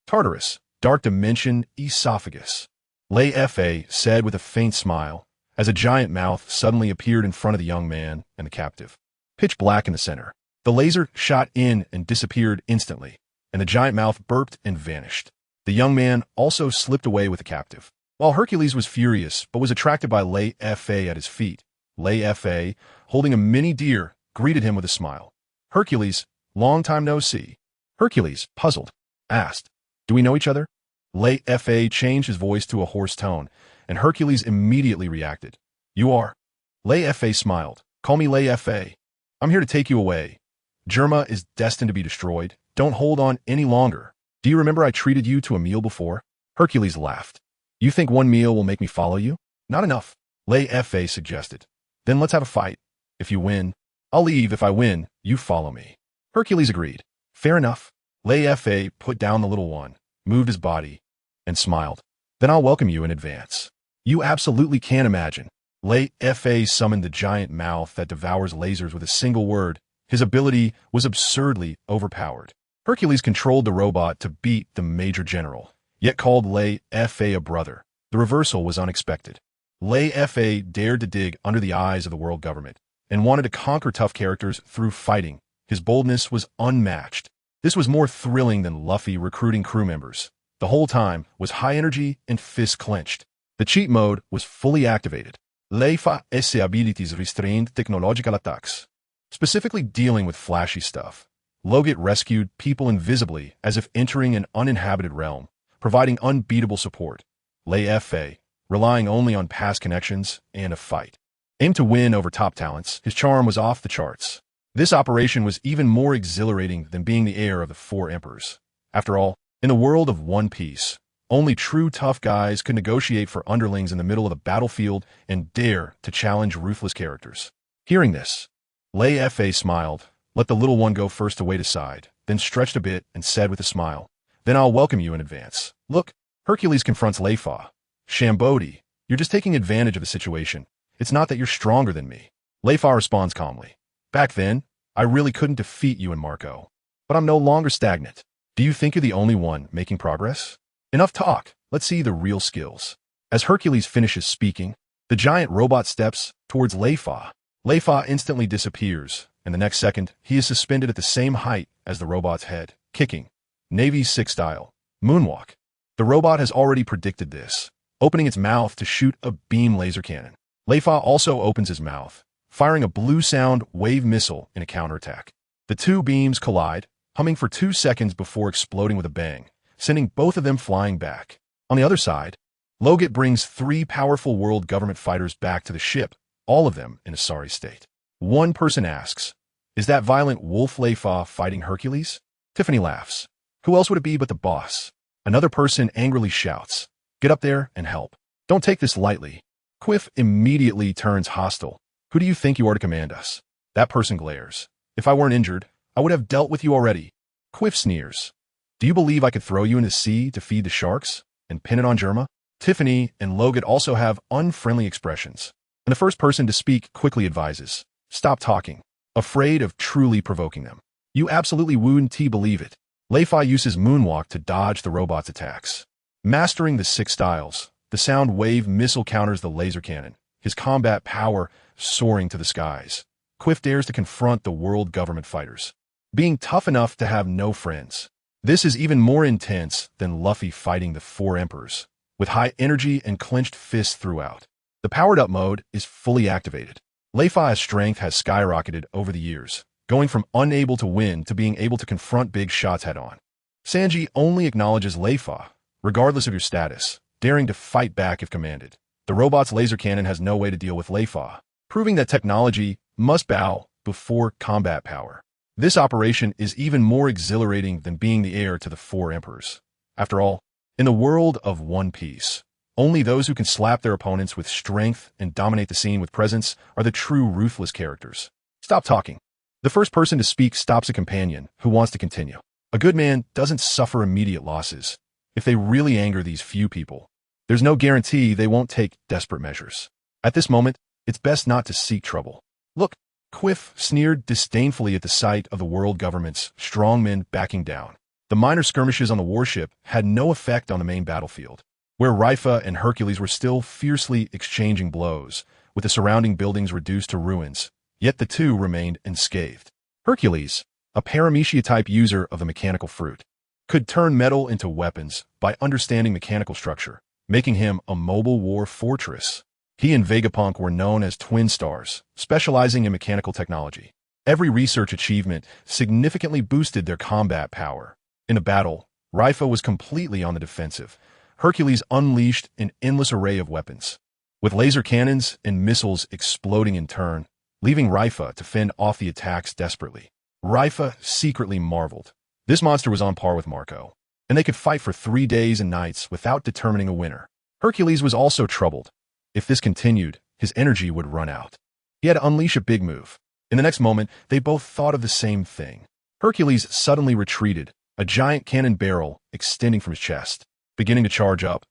Tartarus, dark dimension, esophagus. Leifa said with a faint smile, as a giant mouth suddenly appeared in front of the young man and the captive. Pitch black in the center. The laser shot in and disappeared instantly, and the giant mouth burped and vanished. The young man also slipped away with the captive. While Hercules was furious but was attracted by Leifa at his feet, Leifa, holding a mini deer, greeted him with a smile. Hercules, long time no see. Hercules, puzzled, asked, "Do we know each other?" Leifa changed his voice to a hoarse tone, and Hercules immediately reacted. "You are?" Leifa smiled. "Call me Leifa. I'm here to take you away. JoinsNaval is destined to be destroyed. Don't hold on any longer. Do you remember I treated you to a meal before?" Hercules laughed. "You think one meal will make me follow you? Not enough," Leifa suggested. "Then let's have a fight. If you win, I'll leave. If I win, you follow me." Hercules agreed. "Fair enough." Leifa put down the little one, moved his body, and smiled. "Then I'll welcome you in advance." You absolutely can't imagine. Leifa summoned the giant mouth that devours lasers with a single word. His ability was absurdly overpowered. Hercules controlled the robot to beat the Major General, yet called Leifa a brother. The reversal was unexpected. Leifa dared to dig under the eyes of the world government and wanted to conquer tough characters through fighting. His boldness was unmatched. This was more thrilling than Luffy recruiting crew members. The whole time was high energy and fists clenched. The cheat mode was fully activated. Leifa's abilities restrained technological attacks, specifically dealing with flashy stuff. Loget rescued people invisibly as if entering an uninhabited realm, providing unbeatable support. Leifa, relying only on past connections and a fight, aimed to win over top talents. His charm was off the charts. This operation was even more exhilarating than being the heir of the 4 emperors. After all, in the world of One Piece, only true tough guys could negotiate for underlings in the middle of the battlefield and dare to challenge ruthless characters. Hearing this, Leifa smiled, let the little one go first to wait aside, then stretched a bit and said with a smile, "Then I'll welcome you in advance." Look, Hercules confronts Leifa. "Shambodi, you're just taking advantage of the situation. It's not that you're stronger than me." Leifa responds calmly. "Back then, I really couldn't defeat you and Marco. But I'm no longer stagnant. Do you think you're the only one making progress? Enough talk. Let's see the real skills." As Hercules finishes speaking, the giant robot steps towards Leifa. Leifa instantly disappears, and the next second, he is suspended at the same height as the robot's head, kicking. Navy 6 style. Moonwalk. The robot has already predicted this, opening its mouth to shoot a beam laser cannon. Leifa also opens his mouth, firing a blue sound wave missile in a counterattack. The 2 beams collide, humming for 2 seconds before exploding with a bang, sending both of them flying back. On the other side, Loget brings 3 powerful world government fighters back to the ship, all of them in a sorry state. One person asks, "Is that violent wolf Leifa fighting Hercules?" Tiffany laughs. "Who else would it be but the boss?" Another person angrily shouts, "Get up there and help. Don't take this lightly." Quiff immediately turns hostile. "Who do you think you are to command us?" That person glares. "If I weren't injured, I would have dealt with you already." Quiff sneers. "Do you believe I could throw you in the sea to feed the sharks and pin it on JoinsNaval?" Tiffany and Loget also have unfriendly expressions, and the first person to speak quickly advises, "Stop talking," afraid of truly provoking them. "You absolutely wouldn't believe it." Leifa uses Moonwalk to dodge the robot's attacks. Mastering the 6 styles, the sound wave missile counters the laser cannon, his combat power soaring to the skies. Quiff dares to confront the world government fighters, being tough enough to have no friends. This is even more intense than Luffy fighting the four emperors, with high energy and clenched fists throughout. The powered-up mode is fully activated. Leifa's strength has skyrocketed over the years, going from unable to win to being able to confront big shots head-on. Sanji only acknowledges Leifa, regardless of your status, daring to fight back if commanded. The robot's laser cannon has no way to deal with Leifa, proving that technology must bow before combat power. This operation is even more exhilarating than being the heir to the four emperors. After all, in the world of One Piece, only those who can slap their opponents with strength and dominate the scene with presence are the true ruthless characters. Stop talking. The first person to speak stops a companion who wants to continue. A good man doesn't suffer immediate losses. If they really anger these few people, there's no guarantee they won't take desperate measures. At this moment, it's best not to seek trouble. Look, Quiff sneered disdainfully at the sight of the world government's strongmen backing down. The minor skirmishes on the warship had no effect on the main battlefield, where Leifa and Hercules were still fiercely exchanging blows, with the surrounding buildings reduced to ruins, yet the two remained unscathed. Hercules, a paramecia-type user of the mechanical fruit, could turn metal into weapons by understanding mechanical structure, making him a mobile war fortress. He and Vegapunk were known as twin stars, specializing in mechanical technology. Every research achievement significantly boosted their combat power. In a battle, Leifa was completely on the defensive. Hercules unleashed an endless array of weapons, with laser cannons and missiles exploding in turn, leaving Leifa to fend off the attacks desperately. Leifa secretly marveled. This monster was on par with Marco, and they could fight for 3 days and nights without determining a winner. Hercules was also troubled. If this continued, his energy would run out. He had to unleash a big move. In the next moment, they both thought of the same thing. Hercules suddenly retreated, a giant cannon barrel extending from his chest, beginning to charge up.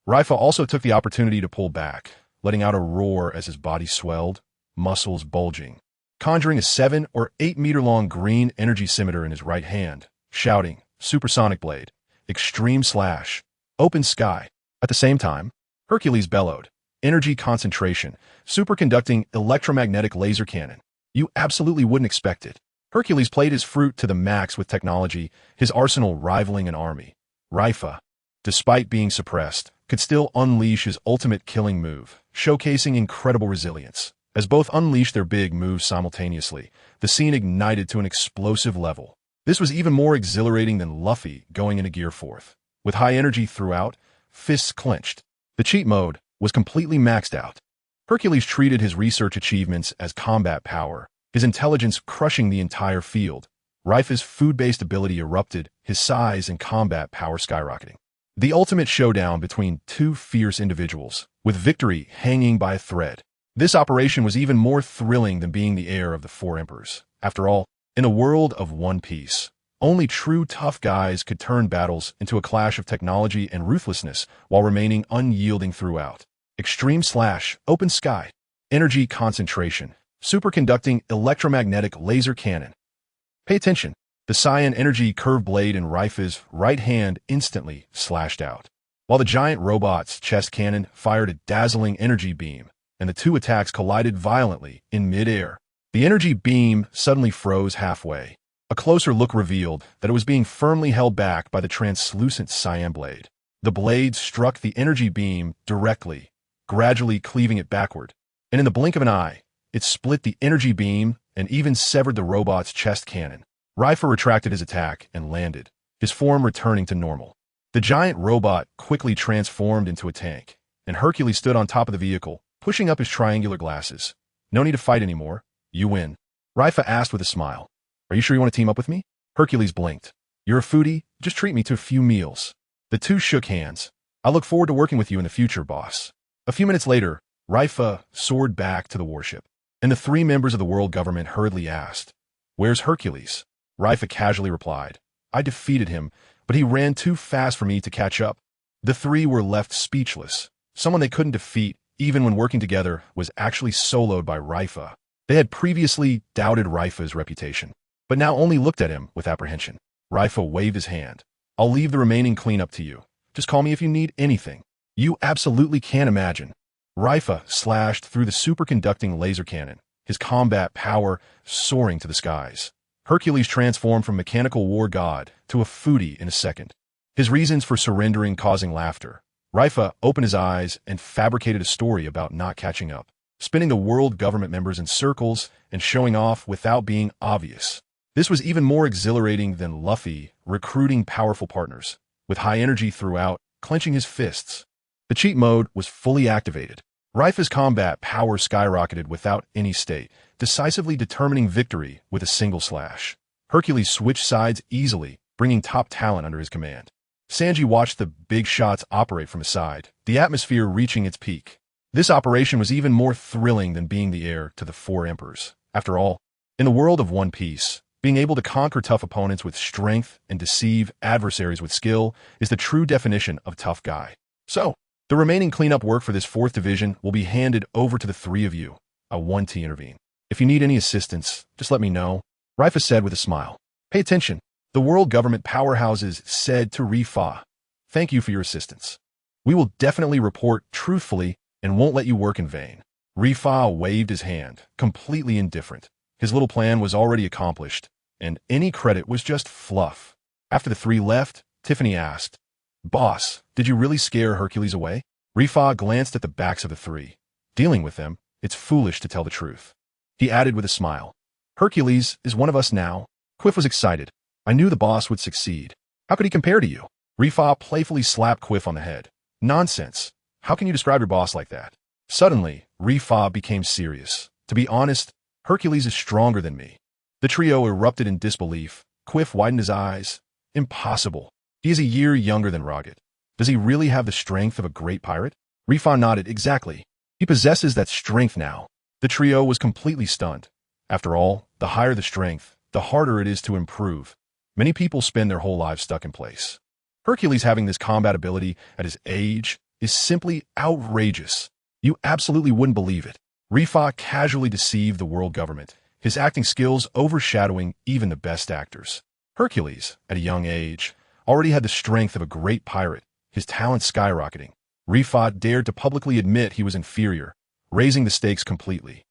Leifa also took the opportunity to pull back, letting out a roar as his body swelled, muscles bulging, conjuring a 7 or 8 meter long green energy scimitar in his right hand, shouting, "Supersonic blade, extreme slash, open sky." At the same time, Hercules bellowed, "Energy concentration, superconducting electromagnetic laser cannon." You absolutely wouldn't expect it. Hercules played his fruit to the max with technology, his arsenal rivaling an army. Leifa, despite being suppressed, could still unleash his ultimate killing move, showcasing incredible resilience. As both unleashed their big moves simultaneously, the scene ignited to an explosive level. This was even more exhilarating than Luffy going into Gear 4th. With high energy throughout, fists clenched. The cheat mode was completely maxed out. Hercules treated his research achievements as combat power, his intelligence crushing the entire field. Leifa's food-based ability erupted, his size and combat power skyrocketing. The ultimate showdown between two fierce individuals, with victory hanging by a thread. This operation was even more thrilling than being the heir of the four emperors. After all, in a world of One Piece, only true tough guys could turn battles into a clash of technology and ruthlessness while remaining unyielding throughout. Extreme slash, open sky, energy concentration, superconducting electromagnetic laser cannon. Pay attention. The cyan energy curved blade in Leifa's right hand instantly slashed out, while the giant robot's chest cannon fired a dazzling energy beam, and the two attacks collided violently in mid-air. The energy beam suddenly froze halfway. A closer look revealed that it was being firmly held back by the translucent cyan blade. The blade struck the energy beam directly, gradually cleaving it backward, and in the blink of an eye, it split the energy beam and even severed the robot's chest cannon. Leifa retracted his attack and landed, his form returning to normal. The giant robot quickly transformed into a tank, and Hercules stood on top of the vehicle, pushing up his triangular glasses. "No need to fight anymore. You win." Leifa asked with a smile. "Are you sure you want to team up with me?" Hercules blinked. "You're a foodie? Just treat me to a few meals." The two shook hands. "I look forward to working with you in the future, boss." A few minutes later, Leifa soared back to the warship, and the three members of the world government hurriedly asked, "Where's Hercules?" Leifa casually replied, "I defeated him, but he ran too fast for me to catch up." The three were left speechless. Someone they couldn't defeat, even when working together, was actually soloed by Leifa. They had previously doubted Leifa's reputation, but now only looked at him with apprehension. Leifa waved his hand. "I'll leave the remaining cleanup to you. Just call me if you need anything." You absolutely can't imagine. Leifa slashed through the superconducting laser cannon, his combat power soaring to the skies. Hercules transformed from mechanical war god to a foodie in a second. His reasons for surrendering causing laughter. Leifa opened his eyes and fabricated a story about not catching up, spinning the world government members in circles and showing off without being obvious. This was even more exhilarating than Luffy recruiting powerful partners, with high energy throughout, clenching his fists. The cheat mode was fully activated. Leifa's combat power skyrocketed without any state, decisively determining victory with a single slash. Hercules switched sides easily, bringing top talent under his command. Sanji watched the big shots operate from his side, the atmosphere reaching its peak. This operation was even more thrilling than being the heir to the four emperors. After all, in the world of One Piece, being able to conquer tough opponents with strength and deceive adversaries with skill is the true definition of tough guy. So, the remaining cleanup work for this 4th division will be handed over to the three of you. I want to intervene. If you need any assistance, just let me know, Leifa said with a smile. Pay attention. The world government powerhouses said to Leifa, thank you for your assistance. We will definitely report truthfully and won't let you work in vain. Leifa waved his hand, completely indifferent. His little plan was already accomplished, and any credit was just fluff. After the three left, Tiffany asked, Boss, did you really scare Hercules away? Leifa glanced at the backs of the three. Dealing with them, it's foolish to tell the truth. He added with a smile, Hercules is one of us now. Quiff was excited. I knew the boss would succeed. How could he compare to you? Leifa playfully slapped Quiff on the head. Nonsense. How can you describe your boss like that? Suddenly, Leifa became serious. To be honest, Hercules is stronger than me. The trio erupted in disbelief. Quiff widened his eyes. Impossible. He is a year younger than Rocket. Does he really have the strength of a great pirate? Leifa nodded. Exactly. He possesses that strength now. The trio was completely stunned. After all, the higher the strength, the harder it is to improve. Many people spend their whole lives stuck in place. Hercules having this combat ability at his age is simply outrageous. You absolutely wouldn't believe it. Leifa casually deceived the world government, his acting skills overshadowing even the best actors. Hercules, at a young age, already had the strength of a great pirate, his talent skyrocketing. Leifa dared to publicly admit he was inferior, raising the stakes completely.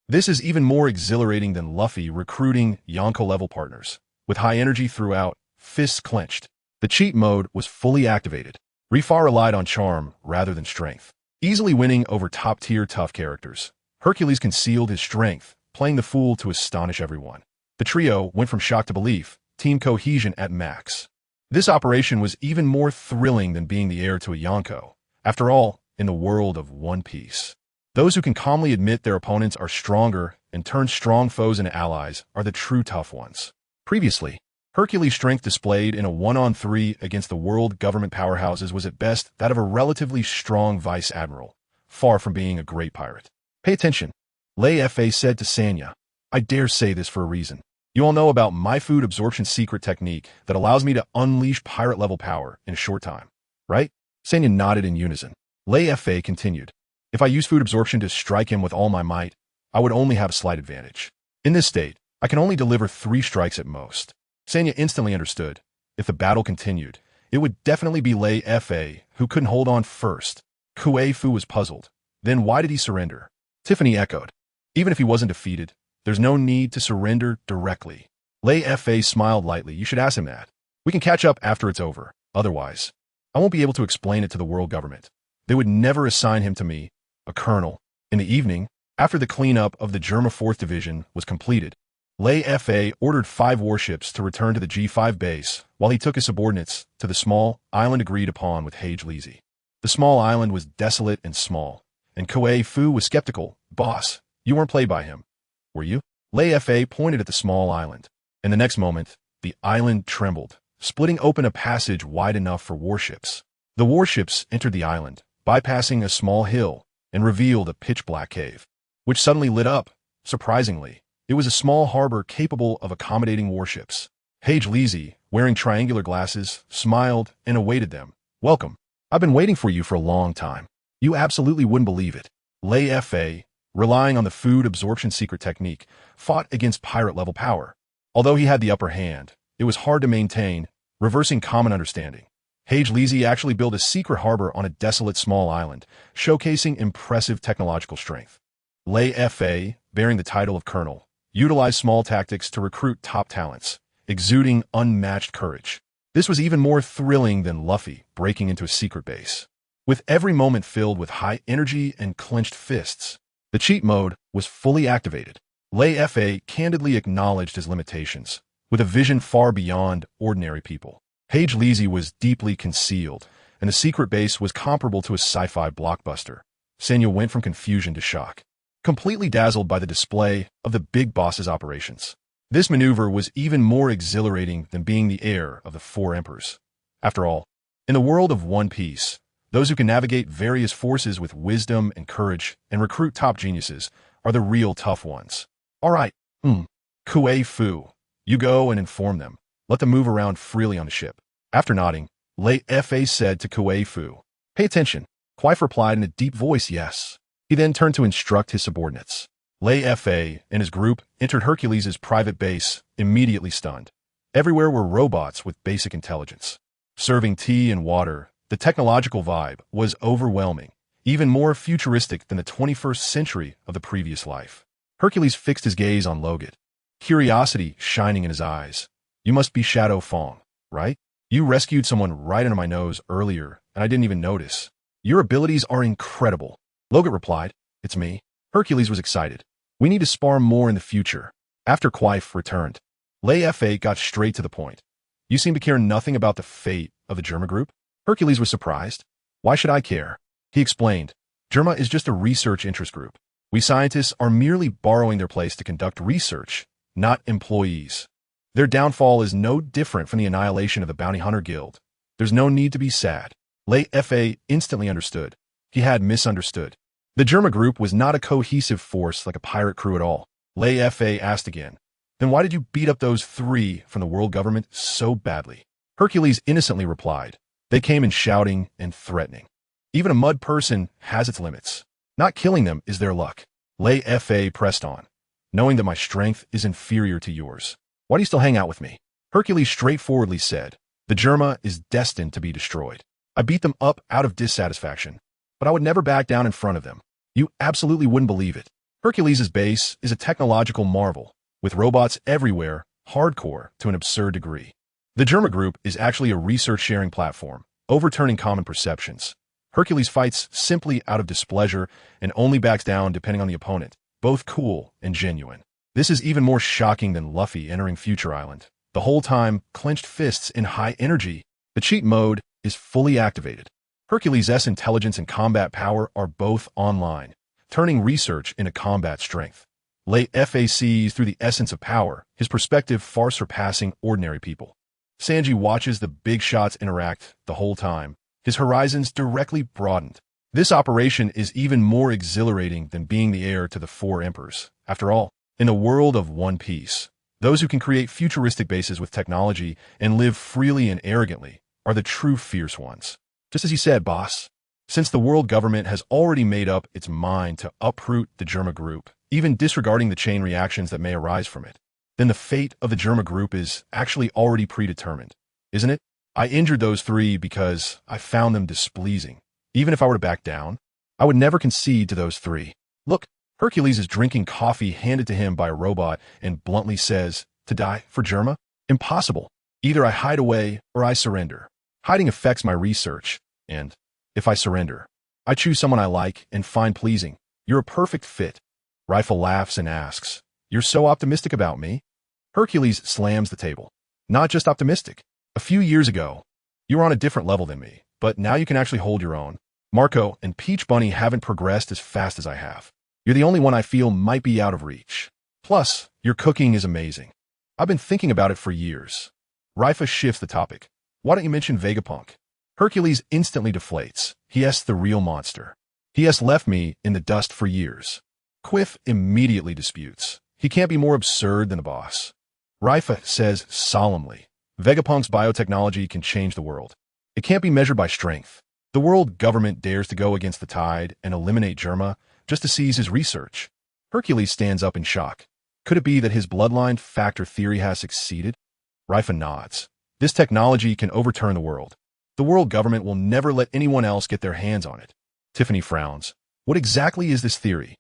This is even more exhilarating than Luffy recruiting Yonko-level partners. With high energy throughout, fists clenched. The cheat mode was fully activated. Leifa relied on charm rather than strength, easily winning over top-tier tough characters. Hercules concealed his strength, playing the fool to astonish everyone. The trio went from shock to belief, team cohesion at max. This operation was even more thrilling than being the heir to a Yonko. After all, in the world of One Piece, those who can calmly admit their opponents are stronger and turn strong foes into allies are the true tough ones. Previously, Hercules' strength displayed in a 1-on-3 against the world government powerhouses was at best that of a relatively strong vice admiral, far from being a great pirate. Pay attention, Leifa said to Sanya. I dare say this for a reason. You all know about my food absorption secret technique that allows me to unleash pirate-level power in a short time, right? Sanya nodded in unison. Leifa continued. If I use food absorption to strike him with all my might, I would only have a slight advantage. In this state, I can only deliver 3 strikes at most. Sanya instantly understood. If the battle continued, it would definitely be Leifa who couldn't hold on first. Kuei-fu was puzzled. Then why did he surrender? Tiffany echoed. Even if he wasn't defeated, there's no need to surrender directly. Leifa smiled lightly. You should ask him that. We can catch up after it's over. Otherwise, I won't be able to explain it to the world government. They would never assign him to me, a colonel. In the evening, after the cleanup of the Germa 4th Division was completed, Leifa ordered 5 warships to return to the G5 base while he took his subordinates to the small island agreed upon with Hage Leezy. The small island was desolate and small, and Kuei-fu was skeptical. Boss, you weren't played by him, were you? Leifa pointed at the small island. In the next moment, the island trembled, splitting open a passage wide enough for warships. The warships entered the island, bypassing a small hill, and revealed a pitch-black cave, which suddenly lit up. Surprisingly, it was a small harbor capable of accommodating warships. Hage Leezy, wearing triangular glasses, smiled and awaited them. Welcome. I've been waiting for you for a long time. You absolutely wouldn't believe it. Leifa, relying on the food absorption secret technique, fought against pirate-level power. Although he had the upper hand, it was hard to maintain, reversing common understanding. Hage Leezy actually built a secret harbor on a desolate small island, showcasing impressive technological strength. Leifa, bearing the title of colonel, utilize small tactics to recruit top talents, exuding unmatched courage. This was even more thrilling than Luffy breaking into a secret base. With every moment filled with high energy and clenched fists, the cheat mode was fully activated. Leifa candidly acknowledged his limitations, with a vision far beyond ordinary people. Page Leezy was deeply concealed, and the secret base was comparable to a sci-fi blockbuster. Sanya went from confusion to shock, completely dazzled by the display of the big boss's operations. This maneuver was even more exhilarating than being the heir of the four emperors. After all, in the world of One Piece, those who can navigate various forces with wisdom and courage and recruit top geniuses are the real tough ones. All right, Kue Fu, you go and inform them. Let them move around freely on the ship. After nodding, Leifa said to Kue Fu, "Pay attention." Quaife replied in a deep voice, "Yes." He then turned to instruct his subordinates. Leifa and his group entered Hercules' private base, immediately stunned. Everywhere were robots with basic intelligence. Serving tea and water, the technological vibe was overwhelming, even more futuristic than the 21st century of the previous life. Hercules fixed his gaze on Logut, curiosity shining in his eyes. "You must be Shadow Fong, right? You rescued someone right under my nose earlier, and I didn't even notice. Your abilities are incredible." Logut replied, "It's me." Hercules was excited. "We need to spar more in the future." After Quaife returned, Leifa got straight to the point. "You seem to care nothing about the fate of the Germa group?" Hercules was surprised. "Why should I care?" He explained, "Germa is just a research interest group. We scientists are merely borrowing their place to conduct research, not employees. Their downfall is no different from the annihilation of the Bounty Hunter Guild. There's no need to be sad." Leifa instantly understood. He had misunderstood. The Germa group was not a cohesive force like a pirate crew at all. Leifa asked again, "Then why did you beat up those three from the world government so badly?" Hercules innocently replied, "They came in shouting and threatening. Even a mud person has its limits. Not killing them is their luck." Leifa pressed on, "Knowing that my strength is inferior to yours, why do you still hang out with me?" Hercules straightforwardly said, "The Germa is destined to be destroyed. I beat them up out of dissatisfaction, but I would never back down in front of them. You absolutely wouldn't believe it. Hercules' base is a technological marvel, with robots everywhere, hardcore to an absurd degree. The Germa group is actually a research-sharing platform, overturning common perceptions. Hercules fights simply out of displeasure and only backs down depending on the opponent, both cool and genuine. This is even more shocking than Luffy entering Future Island. The whole time, clenched fists in high energy. The cheat mode is fully activated. Hercules' intelligence and combat power are both online, turning research into combat strength. Leifa sees through the essence of power, his perspective far surpassing ordinary people. Sanji watches the big shots interact the whole time, his horizons directly broadened. This operation is even more exhilarating than being the heir to the four emperors. After all, in the world of One Piece, those who can create futuristic bases with technology and live freely and arrogantly are the true fierce ones. Just as he said, boss, since the world government has already made up its mind to uproot the Germa group, even disregarding the chain reactions that may arise from it, then the fate of the Germa group is actually already predetermined, isn't it? I injured those three because I found them displeasing. Even if I were to back down, I would never concede to those three. Look, Hercules is drinking coffee handed to him by a robot and bluntly says, "To die for Germa? Impossible. Either I hide away or I surrender. Hiding affects my research, and if I surrender, I choose someone I like and find pleasing. You're a perfect fit." Rifle laughs and asks, "You're so optimistic about me?" Hercules slams the table. "Not just optimistic. A few years ago, you were on a different level than me, but now you can actually hold your own. Marco and Peach Bunny haven't progressed as fast as I have. You're the only one I feel might be out of reach. Plus, your cooking is amazing. I've been thinking about it for years." Leifa shifts the topic. "Why don't you mention Vegapunk?" Hercules instantly deflates. He has the real monster. He has left me in the dust for years. Quiff immediately disputes. He can't be more absurd than the boss. Leifa says solemnly, "Vegapunk's biotechnology can change the world. It can't be measured by strength. The world government dares to go against the tide and eliminate Germa just to seize his research." Hercules stands up in shock. Could it be that his bloodline factor theory has succeeded? Leifa nods. "This technology can overturn the world. The world government will never let anyone else get their hands on it." Tiffany frowns. "What exactly is this theory?"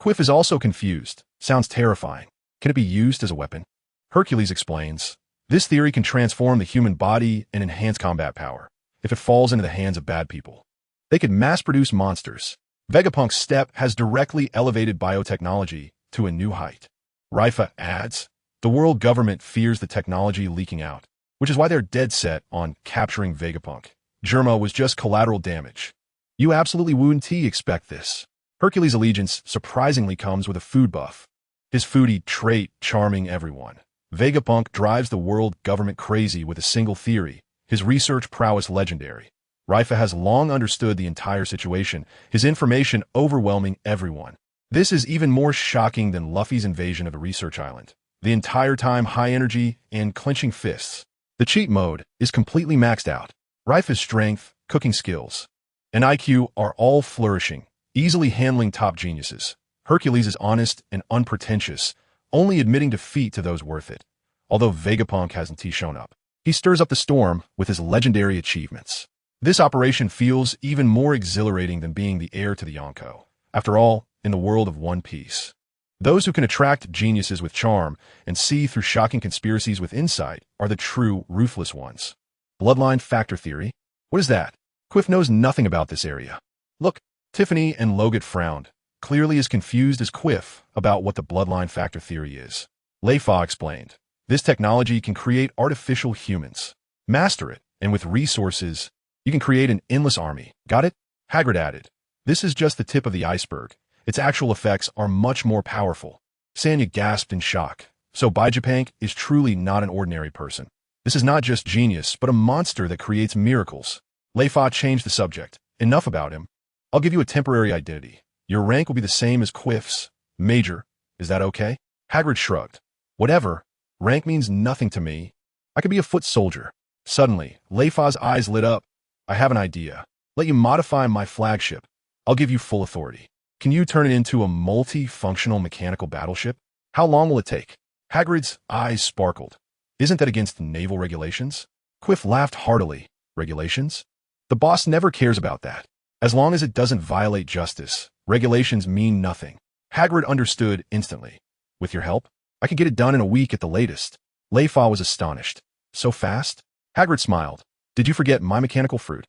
Quiff is also confused. Sounds terrifying. Can it be used as a weapon? Hercules explains, this theory can transform the human body and enhance combat power if it falls into the hands of bad people. They could mass-produce monsters. Vegapunk's step has directly elevated biotechnology to a new height. Leifa adds, the world government fears the technology leaking out, which is why they're dead set on capturing Vegapunk. JoinsNaval was just collateral damage. You absolutely wouldn't expect this. Hercules' allegiance surprisingly comes with a food buff. His foodie trait charming everyone. Vegapunk drives the world government crazy with a single theory, his research prowess legendary. Leifa has long understood the entire situation, his information overwhelming everyone. This is even more shocking than Luffy's invasion of a research island. The entire time high energy and clenching fists. The cheat mode is completely maxed out. Leifa's strength, cooking skills, and IQ are all flourishing, easily handling top geniuses. Hercules is honest and unpretentious, only admitting defeat to those worth it. Although Vegapunk hasn't shown up, he stirs up the storm with his legendary achievements. This operation feels even more exhilarating than being the heir to the Yonko. After all, in the world of One Piece, those who can attract geniuses with charm and see through shocking conspiracies with insight are the true ruthless ones. Bloodline factor theory? What is that? Quiff knows nothing about this area. Look, Tiffany and Logut frowned, clearly as confused as Quiff about what the bloodline factor theory is. Leifa explained, this technology can create artificial humans. Master it, and with resources, you can create an endless army. Got it? Hagrid added, this is just the tip of the iceberg. Its actual effects are much more powerful. Sanya gasped in shock. So Vegapunk is truly not an ordinary person. This is not just genius, but a monster that creates miracles. Leifa changed the subject. Enough about him. I'll give you a temporary identity. Your rank will be the same as Quiff's. Major. Is that okay? Hagrid shrugged. Whatever. Rank means nothing to me. I could be a foot soldier. Suddenly, Leifa's eyes lit up. I have an idea. Let you modify my flagship. I'll give you full authority. Can you turn it into a multi-functional mechanical battleship? How long will it take? Hagrid's eyes sparkled. Isn't that against naval regulations? Quiff laughed heartily. Regulations? The boss never cares about that. As long as it doesn't violate justice, regulations mean nothing. Hagrid understood instantly. With your help, I could get it done in a week at the latest. Leifa was astonished. So fast? Hagrid smiled. Did you forget my mechanical fruit?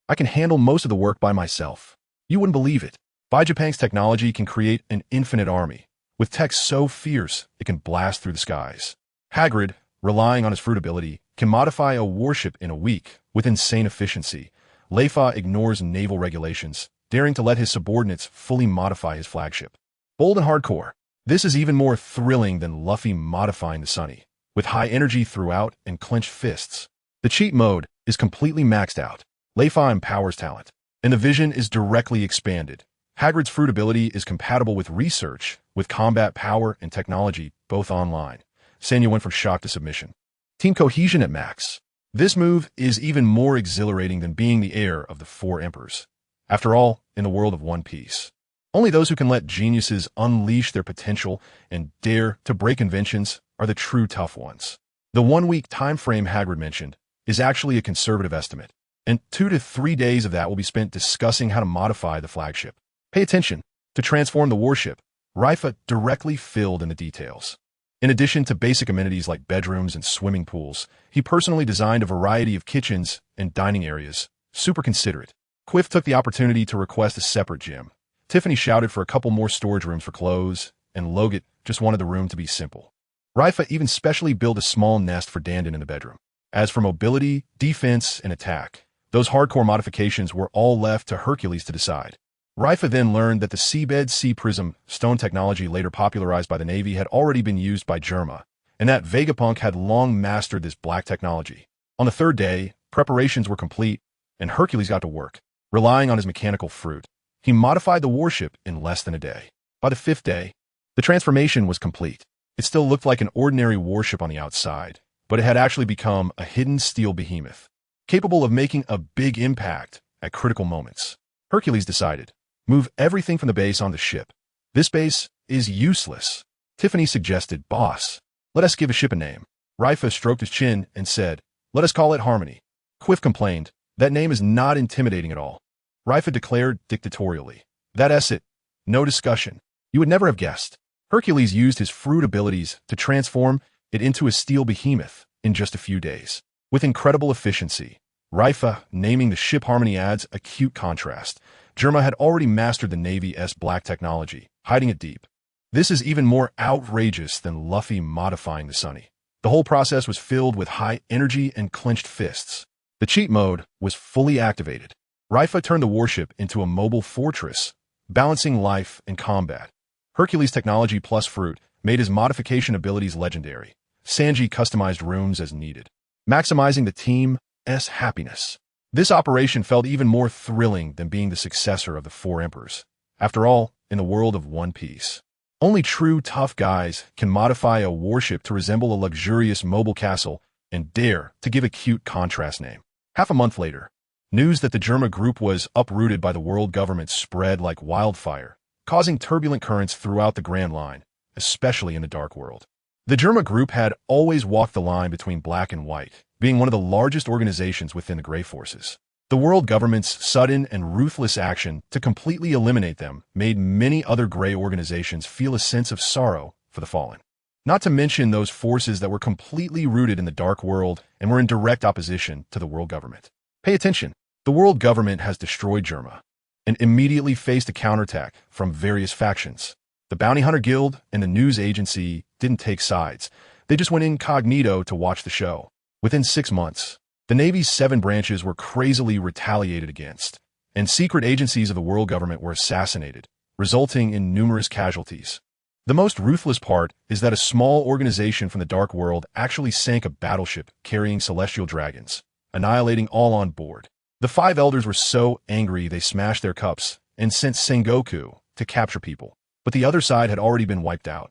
I can handle most of the work by myself. You wouldn't believe it. Vegapunk's technology can create an infinite army. With tech so fierce, it can blast through the skies. Hagrid, relying on his fruit ability, can modify a warship in a week with insane efficiency. Leifa ignores naval regulations, daring to let his subordinates fully modify his flagship. Bold and hardcore. This is even more thrilling than Luffy modifying the Sunny, with high energy throughout and clenched fists. The cheat mode is completely maxed out. Leifa empowers talent, and the vision is directly expanded. Hagrid's fruit ability is compatible with research, with combat power and technology, both online. Sanya went from shock to submission. Team cohesion at max. This move is even more exhilarating than being the heir of the four emperors. After all, in the world of One Piece, only those who can let geniuses unleash their potential and dare to break conventions are the true tough ones. The 1 week time frame Hagrid mentioned is actually a conservative estimate, and 2 to 3 days of that will be spent discussing how to modify the flagship. Pay attention. To transform the warship, Leifa directly filled in the details. In addition to basic amenities like bedrooms and swimming pools, he personally designed a variety of kitchens and dining areas. Super considerate. Quiff took the opportunity to request a separate gym. Tiffany shouted for a couple more storage rooms for clothes, and Logut just wanted the room to be simple. Leifa even specially built a small nest for Dandan in the bedroom. As for mobility, defense, and attack, those hardcore modifications were all left to Hercules to decide. Leifa then learned that the seabed sea prism stone technology later popularized by the Navy had already been used by JoinsNaval, and that Vegapunk had long mastered this black technology. On the 3rd day, preparations were complete, and Hercules got to work. Relying on his mechanical fruit, he modified the warship in less than a day. By the 5th day, the transformation was complete. It still looked like an ordinary warship on the outside, but it had actually become a hidden steel behemoth, capable of making a big impact at critical moments. Hercules decided, move everything from the base on the ship. This base is useless. Tiffany suggested, boss, let us give a ship a name. Leifa stroked his chin and said, let us call it Harmony. Quiff complained, that name is not intimidating at all. Leifa declared dictatorially, that's it. No discussion. You would never have guessed. Hercules used his fruit abilities to transform it into a steel behemoth in just a few days. With incredible efficiency, Leifa naming the ship Harmony adds a cute contrast. Germa had already mastered the Navy's black technology, hiding it deep. This is even more outrageous than Luffy modifying the Sunny. The whole process was filled with high energy and clenched fists. The cheat mode was fully activated. Leifa turned the warship into a mobile fortress, balancing life and combat. Hercules' technology plus fruit made his modification abilities legendary. Sanji customized rooms as needed, maximizing the team's happiness. This operation felt even more thrilling than being the successor of the Four Emperors. After all, in the world of One Piece, only true tough guys can modify a warship to resemble a luxurious mobile castle and dare to give a cute contrast name. Half a month later, news that the Germa group was uprooted by the world government spread like wildfire, causing turbulent currents throughout the Grand Line, especially in the Dark World. The Germa group had always walked the line between black and white, being one of the largest organizations within the Grey Forces. The world government's sudden and ruthless action to completely eliminate them made many other Grey organizations feel a sense of sorrow for the fallen. Not to mention those forces that were completely rooted in the Dark World and were in direct opposition to the world government. Pay attention. The world government has destroyed Germa and immediately faced a counterattack from various factions. The Bounty Hunter Guild and the news agency didn't take sides. They just went incognito to watch the show. Within 6 months, the Navy's 7 branches were crazily retaliated against, and secret agencies of the world government were assassinated, resulting in numerous casualties. The most ruthless part is that a small organization from the Dark World actually sank a battleship carrying celestial dragons, annihilating all on board. The 5 elders were so angry they smashed their cups and sent Sengoku to capture people, but the other side had already been wiped out.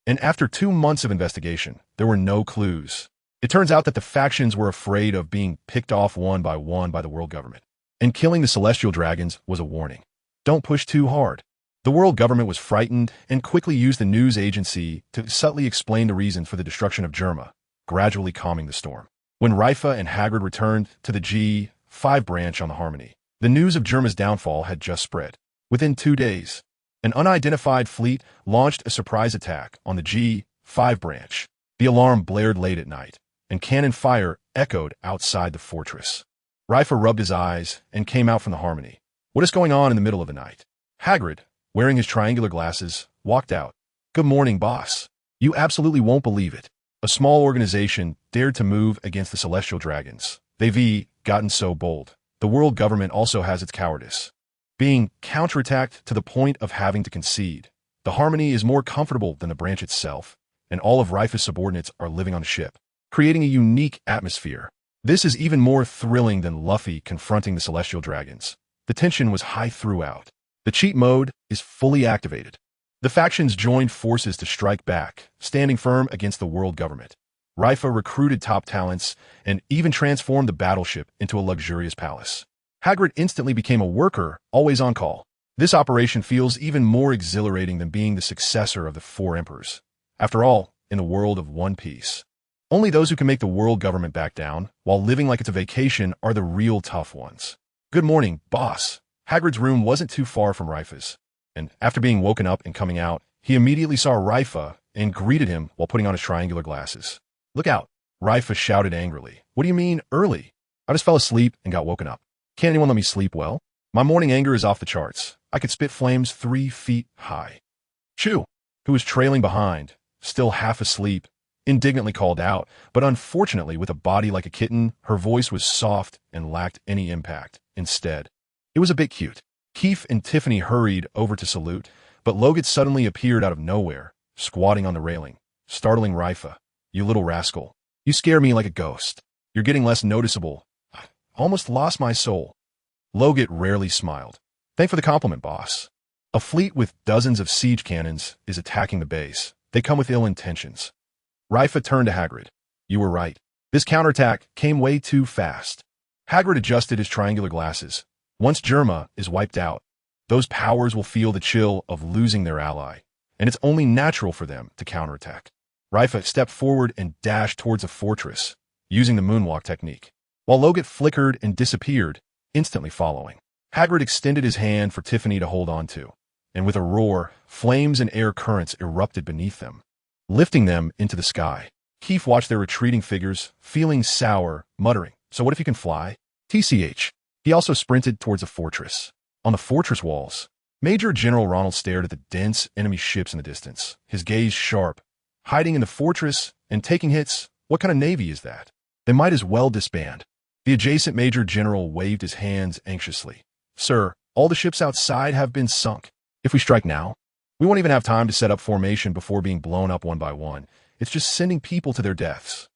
And after 2 months of investigation, there were no clues. It turns out that the factions were afraid of being picked off one by the world government, and killing the celestial dragons was a warning. Don't push too hard. The world government was frightened and quickly used the news agency to subtly explain the reason for the destruction of Germa, gradually calming the storm. When Leifa and Hagrid returned to the G5 branch on the Harmony, the news of Germa's downfall had just spread. Within 2 days, an unidentified fleet launched a surprise attack on the G5 branch. The alarm blared late at night, and cannon fire echoed outside the fortress. Leifa rubbed his eyes and came out from the Harmony. What is going on in the middle of the night? Hagrid, wearing his triangular glasses, walked out. Good morning, boss. You absolutely won't believe it. A small organization dared to move against the celestial dragons. They've gotten so bold. The world government also has its cowardice, being counterattacked to the point of having to concede. The Harmony is more comfortable than the branch itself, and all of Leifa's subordinates are living on a ship, creating a unique atmosphere. This is even more thrilling than Luffy confronting the celestial dragons. The tension was high throughout. The cheat mode is fully activated. The factions joined forces to strike back, standing firm against the world government. Leifa recruited top talents and even transformed the battleship into a luxurious palace. Hagrid instantly became a worker, always on call. This operation feels even more exhilarating than being the successor of the Four Emperors. After all, in the world of One Piece, only those who can make the world government back down while living like it's a vacation are the real tough ones. Good morning, boss. Hagrid's room wasn't too far from Leifa's, and after being woken up and coming out, he immediately saw Leifa and greeted him while putting on his triangular glasses. Look out, Leifa shouted angrily. What do you mean, early? I just fell asleep and got woken up. Can't anyone let me sleep well? My morning anger is off the charts. I could spit flames 3 feet high. Chu, who was trailing behind, still half asleep, indignantly called out, but unfortunately with a body like a kitten, her voice was soft and lacked any impact. Instead, it was a bit cute. Keith and Tiffany hurried over to salute, but Logan suddenly appeared out of nowhere, squatting on the railing, startling Leifa. You little rascal. You scare me like a ghost. You're getting less noticeable. I almost lost my soul. Logan rarely smiled. Thanks for the compliment, boss. A fleet with dozens of siege cannons is attacking the base. They come with ill intentions. Leifa turned to Hagrid. You were right. This counterattack came way too fast. Hagrid adjusted his triangular glasses. Once Germa is wiped out, those powers will feel the chill of losing their ally, and it's only natural for them to counterattack. Leifa stepped forward and dashed towards a fortress, using the moonwalk technique, while Logan flickered and disappeared, instantly following. Hagrid extended his hand for Tiffany to hold on to. and with a roar, flames and air currents erupted beneath them, lifting them into the sky. Keith watched their retreating figures, feeling sour, muttering, "So what if you can fly?" TCH. He also sprinted towards a fortress. On the fortress walls, Major General Ronald stared at the dense enemy ships in the distance, his gaze sharp. Hiding in the fortress and taking hits? What kind of navy is that? They might as well disband. The adjacent Major General waved his hands anxiously. "Sir, all the ships outside have been sunk. If we strike now, we won't even have time to set up formation before being blown up one by one. It's just sending people to their deaths."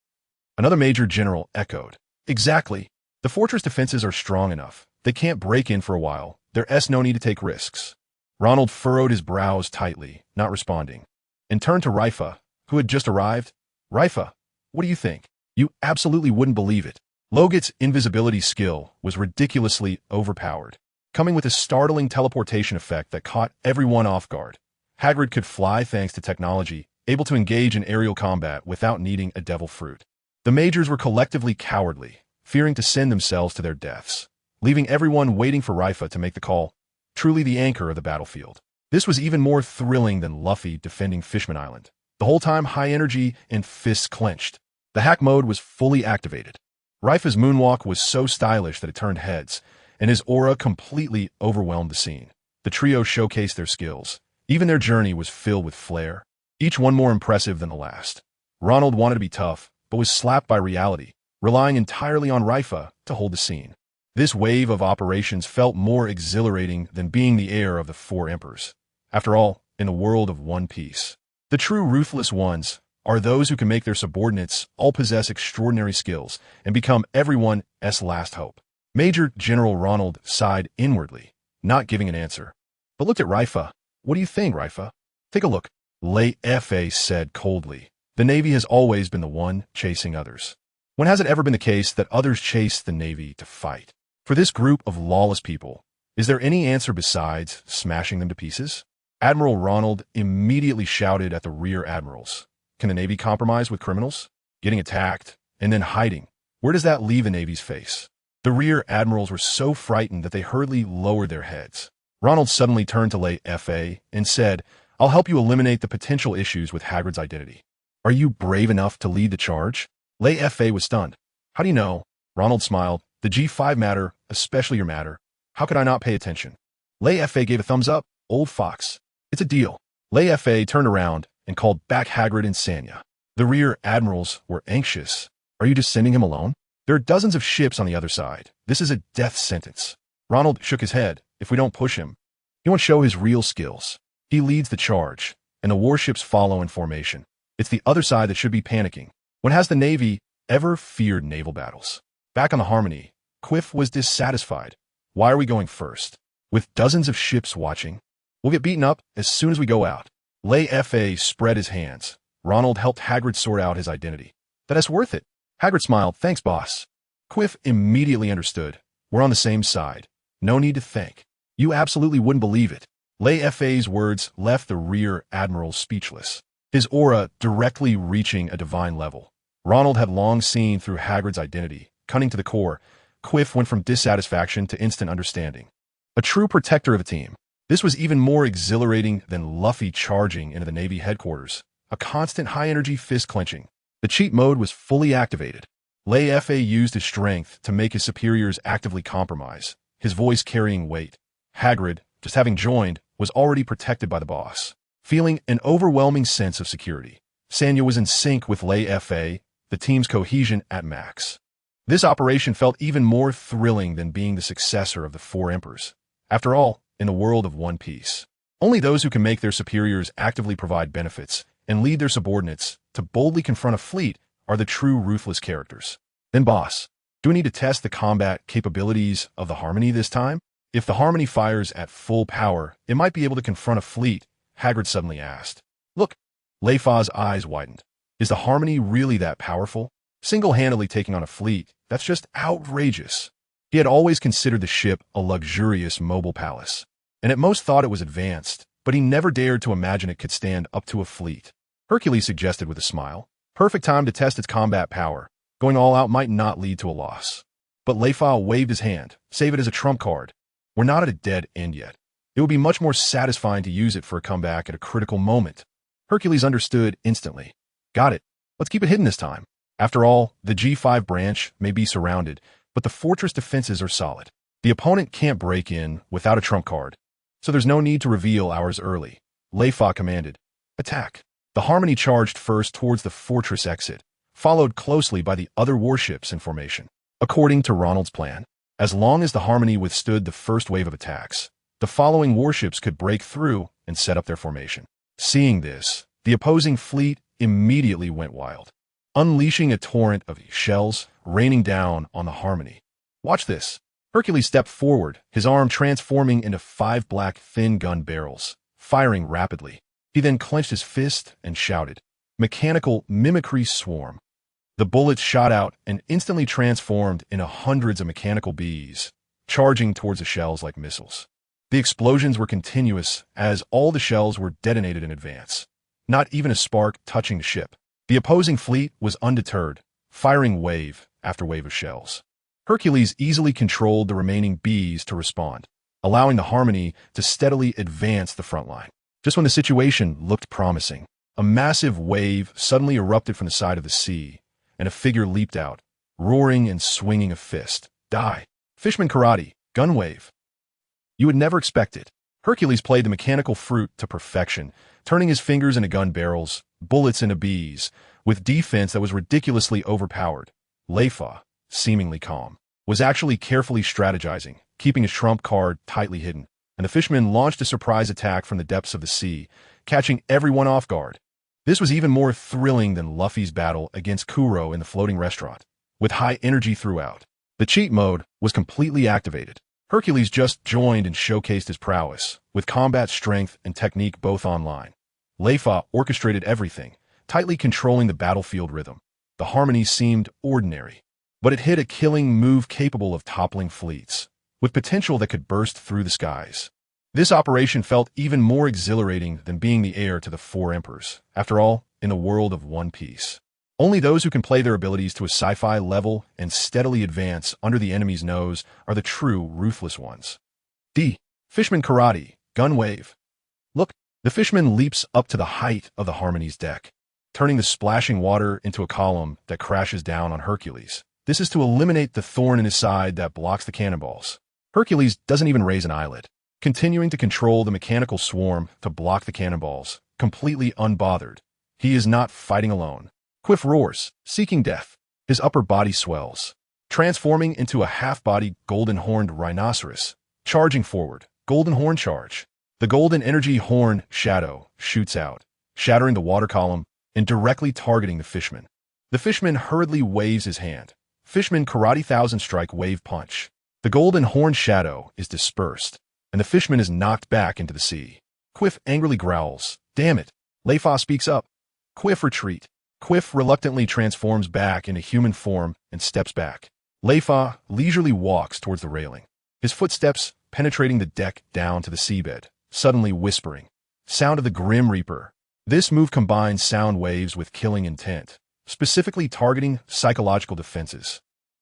Another Major General echoed. "Exactly. The fortress defenses are strong enough. They can't break in for a while. There's no need to take risks." Ronald furrowed his brows tightly, not responding, and turned to Leifa, who had just arrived. "Leifa, what do you think?" You absolutely wouldn't believe it. Loget's invisibility skill was ridiculously overpowered, coming with a startling teleportation effect that caught everyone off guard. Hagrid could fly thanks to technology, able to engage in aerial combat without needing a devil fruit. The majors were collectively cowardly, fearing to send themselves to their deaths, leaving everyone waiting for Leifa to make the call, truly the anchor of the battlefield. This was even more thrilling than Luffy defending Fishman Island, the whole time high energy and fists clenched. The hack mode was fully activated. Leifa's moonwalk was so stylish that it turned heads, and his aura completely overwhelmed the scene. The trio showcased their skills. Even their journey was filled with flair, each one more impressive than the last. Ronald wanted to be tough, but was slapped by reality, relying entirely on Leifa to hold the scene. This wave of operations felt more exhilarating than being the heir of the four emperors. After all, in the world of One Piece, the true ruthless ones are those who can make their subordinates all possess extraordinary skills and become everyone's last hope. Major General Ronald sighed inwardly, not giving an answer, but looked at Leifa. "What do you think, Leifa?" "Take a look," Leifa said coldly. "The Navy has always been the one chasing others. When has it ever been the case that others chase the Navy to fight? For this group of lawless people, is there any answer besides smashing them to pieces?" Admiral Ronald immediately shouted at the rear admirals. "Can the Navy compromise with criminals? Getting attacked, and then hiding. Where does that leave the Navy's face?" The rear admirals were so frightened that they hurriedly lowered their heads. Ronald suddenly turned to Leifa and said, "I'll help you eliminate the potential issues with Hagrid's identity. Are you brave enough to lead the charge?" Leifa was stunned. "How do you know?" Ronald smiled. "The G5 matter, especially your matter. How could I not pay attention?" Leifa gave a thumbs up. "Old fox. It's a deal." Leifa turned around and called back Hagrid and Sanya. The rear admirals were anxious. "Are you just sending him alone? There are dozens of ships on the other side. This is a death sentence." Ronald shook his head. "If we don't push him, he won't show his real skills. He leads the charge, and the warships follow in formation. It's the other side that should be panicking. When has the Navy ever feared naval battles?" Back on the Harmony, Quiff was dissatisfied. "Why are we going first? With dozens of ships watching? We'll get beaten up as soon as we go out." Leifa spread his hands. Ronald helped Hagrid sort out his identity. "That's worth it." Hagrid smiled. "Thanks, boss." Quiff immediately understood. "We're on the same side. No need to thank. You absolutely wouldn't believe it." Leifa's words left the rear admiral speechless, his aura directly reaching a divine level. Ronald had long seen through Hagrid's identity, cunning to the core. Quiff went from dissatisfaction to instant understanding. A true protector of a team. This was even more exhilarating than Luffy charging into the Navy headquarters, a constant high-energy fist-clenching. The cheat mode was fully activated. Leifa used his strength to make his superiors actively compromise, his voice carrying weight. Hagrid, just having joined, was already protected by the boss, feeling an overwhelming sense of security. Sanya was in sync with Leifa, the team's cohesion at max. This operation felt even more thrilling than being the successor of the Four Emperors. After all, in the world of One Piece, only those who can make their superiors actively provide benefits and lead their subordinates to boldly confront a fleet are the true ruthless characters. Then boss, do we need to test the combat capabilities of the Harmony this time? If the Harmony fires at full power, it might be able to confront a fleet, Hagrid suddenly asked. Look, Leifa's eyes widened. Is the Harmony really that powerful? Single-handedly taking on a fleet, that's just outrageous. He had always considered the ship a luxurious mobile palace, and at most thought it was advanced, but he never dared to imagine it could stand up to a fleet. Hercules suggested with a smile. Perfect time to test its combat power. Going all out might not lead to a loss. But Leifa waved his hand. Save it as a trump card. We're not at a dead end yet. It would be much more satisfying to use it for a comeback at a critical moment. Hercules understood instantly. Got it. Let's keep it hidden this time. After all, the G5 branch may be surrounded, but the fortress defenses are solid. The opponent can't break in without a trump card, so there's no need to reveal ours early. Leifa commanded, attack. The Harmony charged first towards the fortress exit, followed closely by the other warships in formation. According to Ronald's plan, as long as the Harmony withstood the first wave of attacks, the following warships could break through and set up their formation. Seeing this, the opposing fleet immediately went wild, unleashing a torrent of shells raining down on the Harmony. Watch this. Hercules stepped forward, his arm transforming into 5 black thin gun barrels, firing rapidly. He then clenched his fist and shouted, "Mechanical mimicry swarm." The bullets shot out and instantly transformed into hundreds of mechanical bees, charging towards the shells like missiles. The explosions were continuous as all the shells were detonated in advance, not even a spark touching the ship. The opposing fleet was undeterred, firing wave after wave of shells. Hercules easily controlled the remaining bees to respond, allowing the Harmony to steadily advance the front line. Just when the situation looked promising, a massive wave suddenly erupted from the side of the sea, and a figure leaped out, roaring and swinging a fist. Die. Fishman karate, gun wave. You would never expect it. Hercules played the mechanical fruit to perfection, turning his fingers into gun barrels, bullets into bees, with defense that was ridiculously overpowered. Leifa, seemingly calm, was actually carefully strategizing, keeping his trump card tightly hidden, and the fishermen launched a surprise attack from the depths of the sea, catching everyone off guard. This was even more thrilling than Luffy's battle against Kuro in the floating restaurant, with high energy throughout. The cheat mode was completely activated. Hercules just joined and showcased his prowess, with combat strength and technique both online. Leifa orchestrated everything, tightly controlling the battlefield rhythm. The Harmony seemed ordinary, but it hit a killing move capable of toppling fleets, with potential that could burst through the skies. This operation felt even more exhilarating than being the heir to the 4 emperors. After all, in the world of One Piece, only those who can play their abilities to a sci-fi level and steadily advance under the enemy's nose are the true ruthless ones. D. Fishman karate, gun wave. Look, the fishman leaps up to the height of the Harmony's deck, turning the splashing water into a column that crashes down on Hercules. This is to eliminate the thorn in his side that blocks the cannonballs. Hercules doesn't even raise an eyelid, continuing to control the mechanical swarm to block the cannonballs, completely unbothered. He is not fighting alone. Quiff roars, seeking death. His upper body swells, transforming into a half-bodied golden-horned rhinoceros, charging forward. Golden horn charge. The golden energy horn shadow shoots out, shattering the water column and directly targeting the fishman. The fishman hurriedly waves his hand. Fishman karate thousand strike wave punch. The golden horn shadow is dispersed, and the fishman is knocked back into the sea. Quiff angrily growls. Damn it. Leifa speaks up. Quiff retreat. Quiff reluctantly transforms back into human form and steps back. Leifa leisurely walks towards the railing, his footsteps penetrating the deck down to the seabed, suddenly whispering. Sound of the Grim Reaper. This move combines sound waves with killing intent, specifically targeting psychological defenses.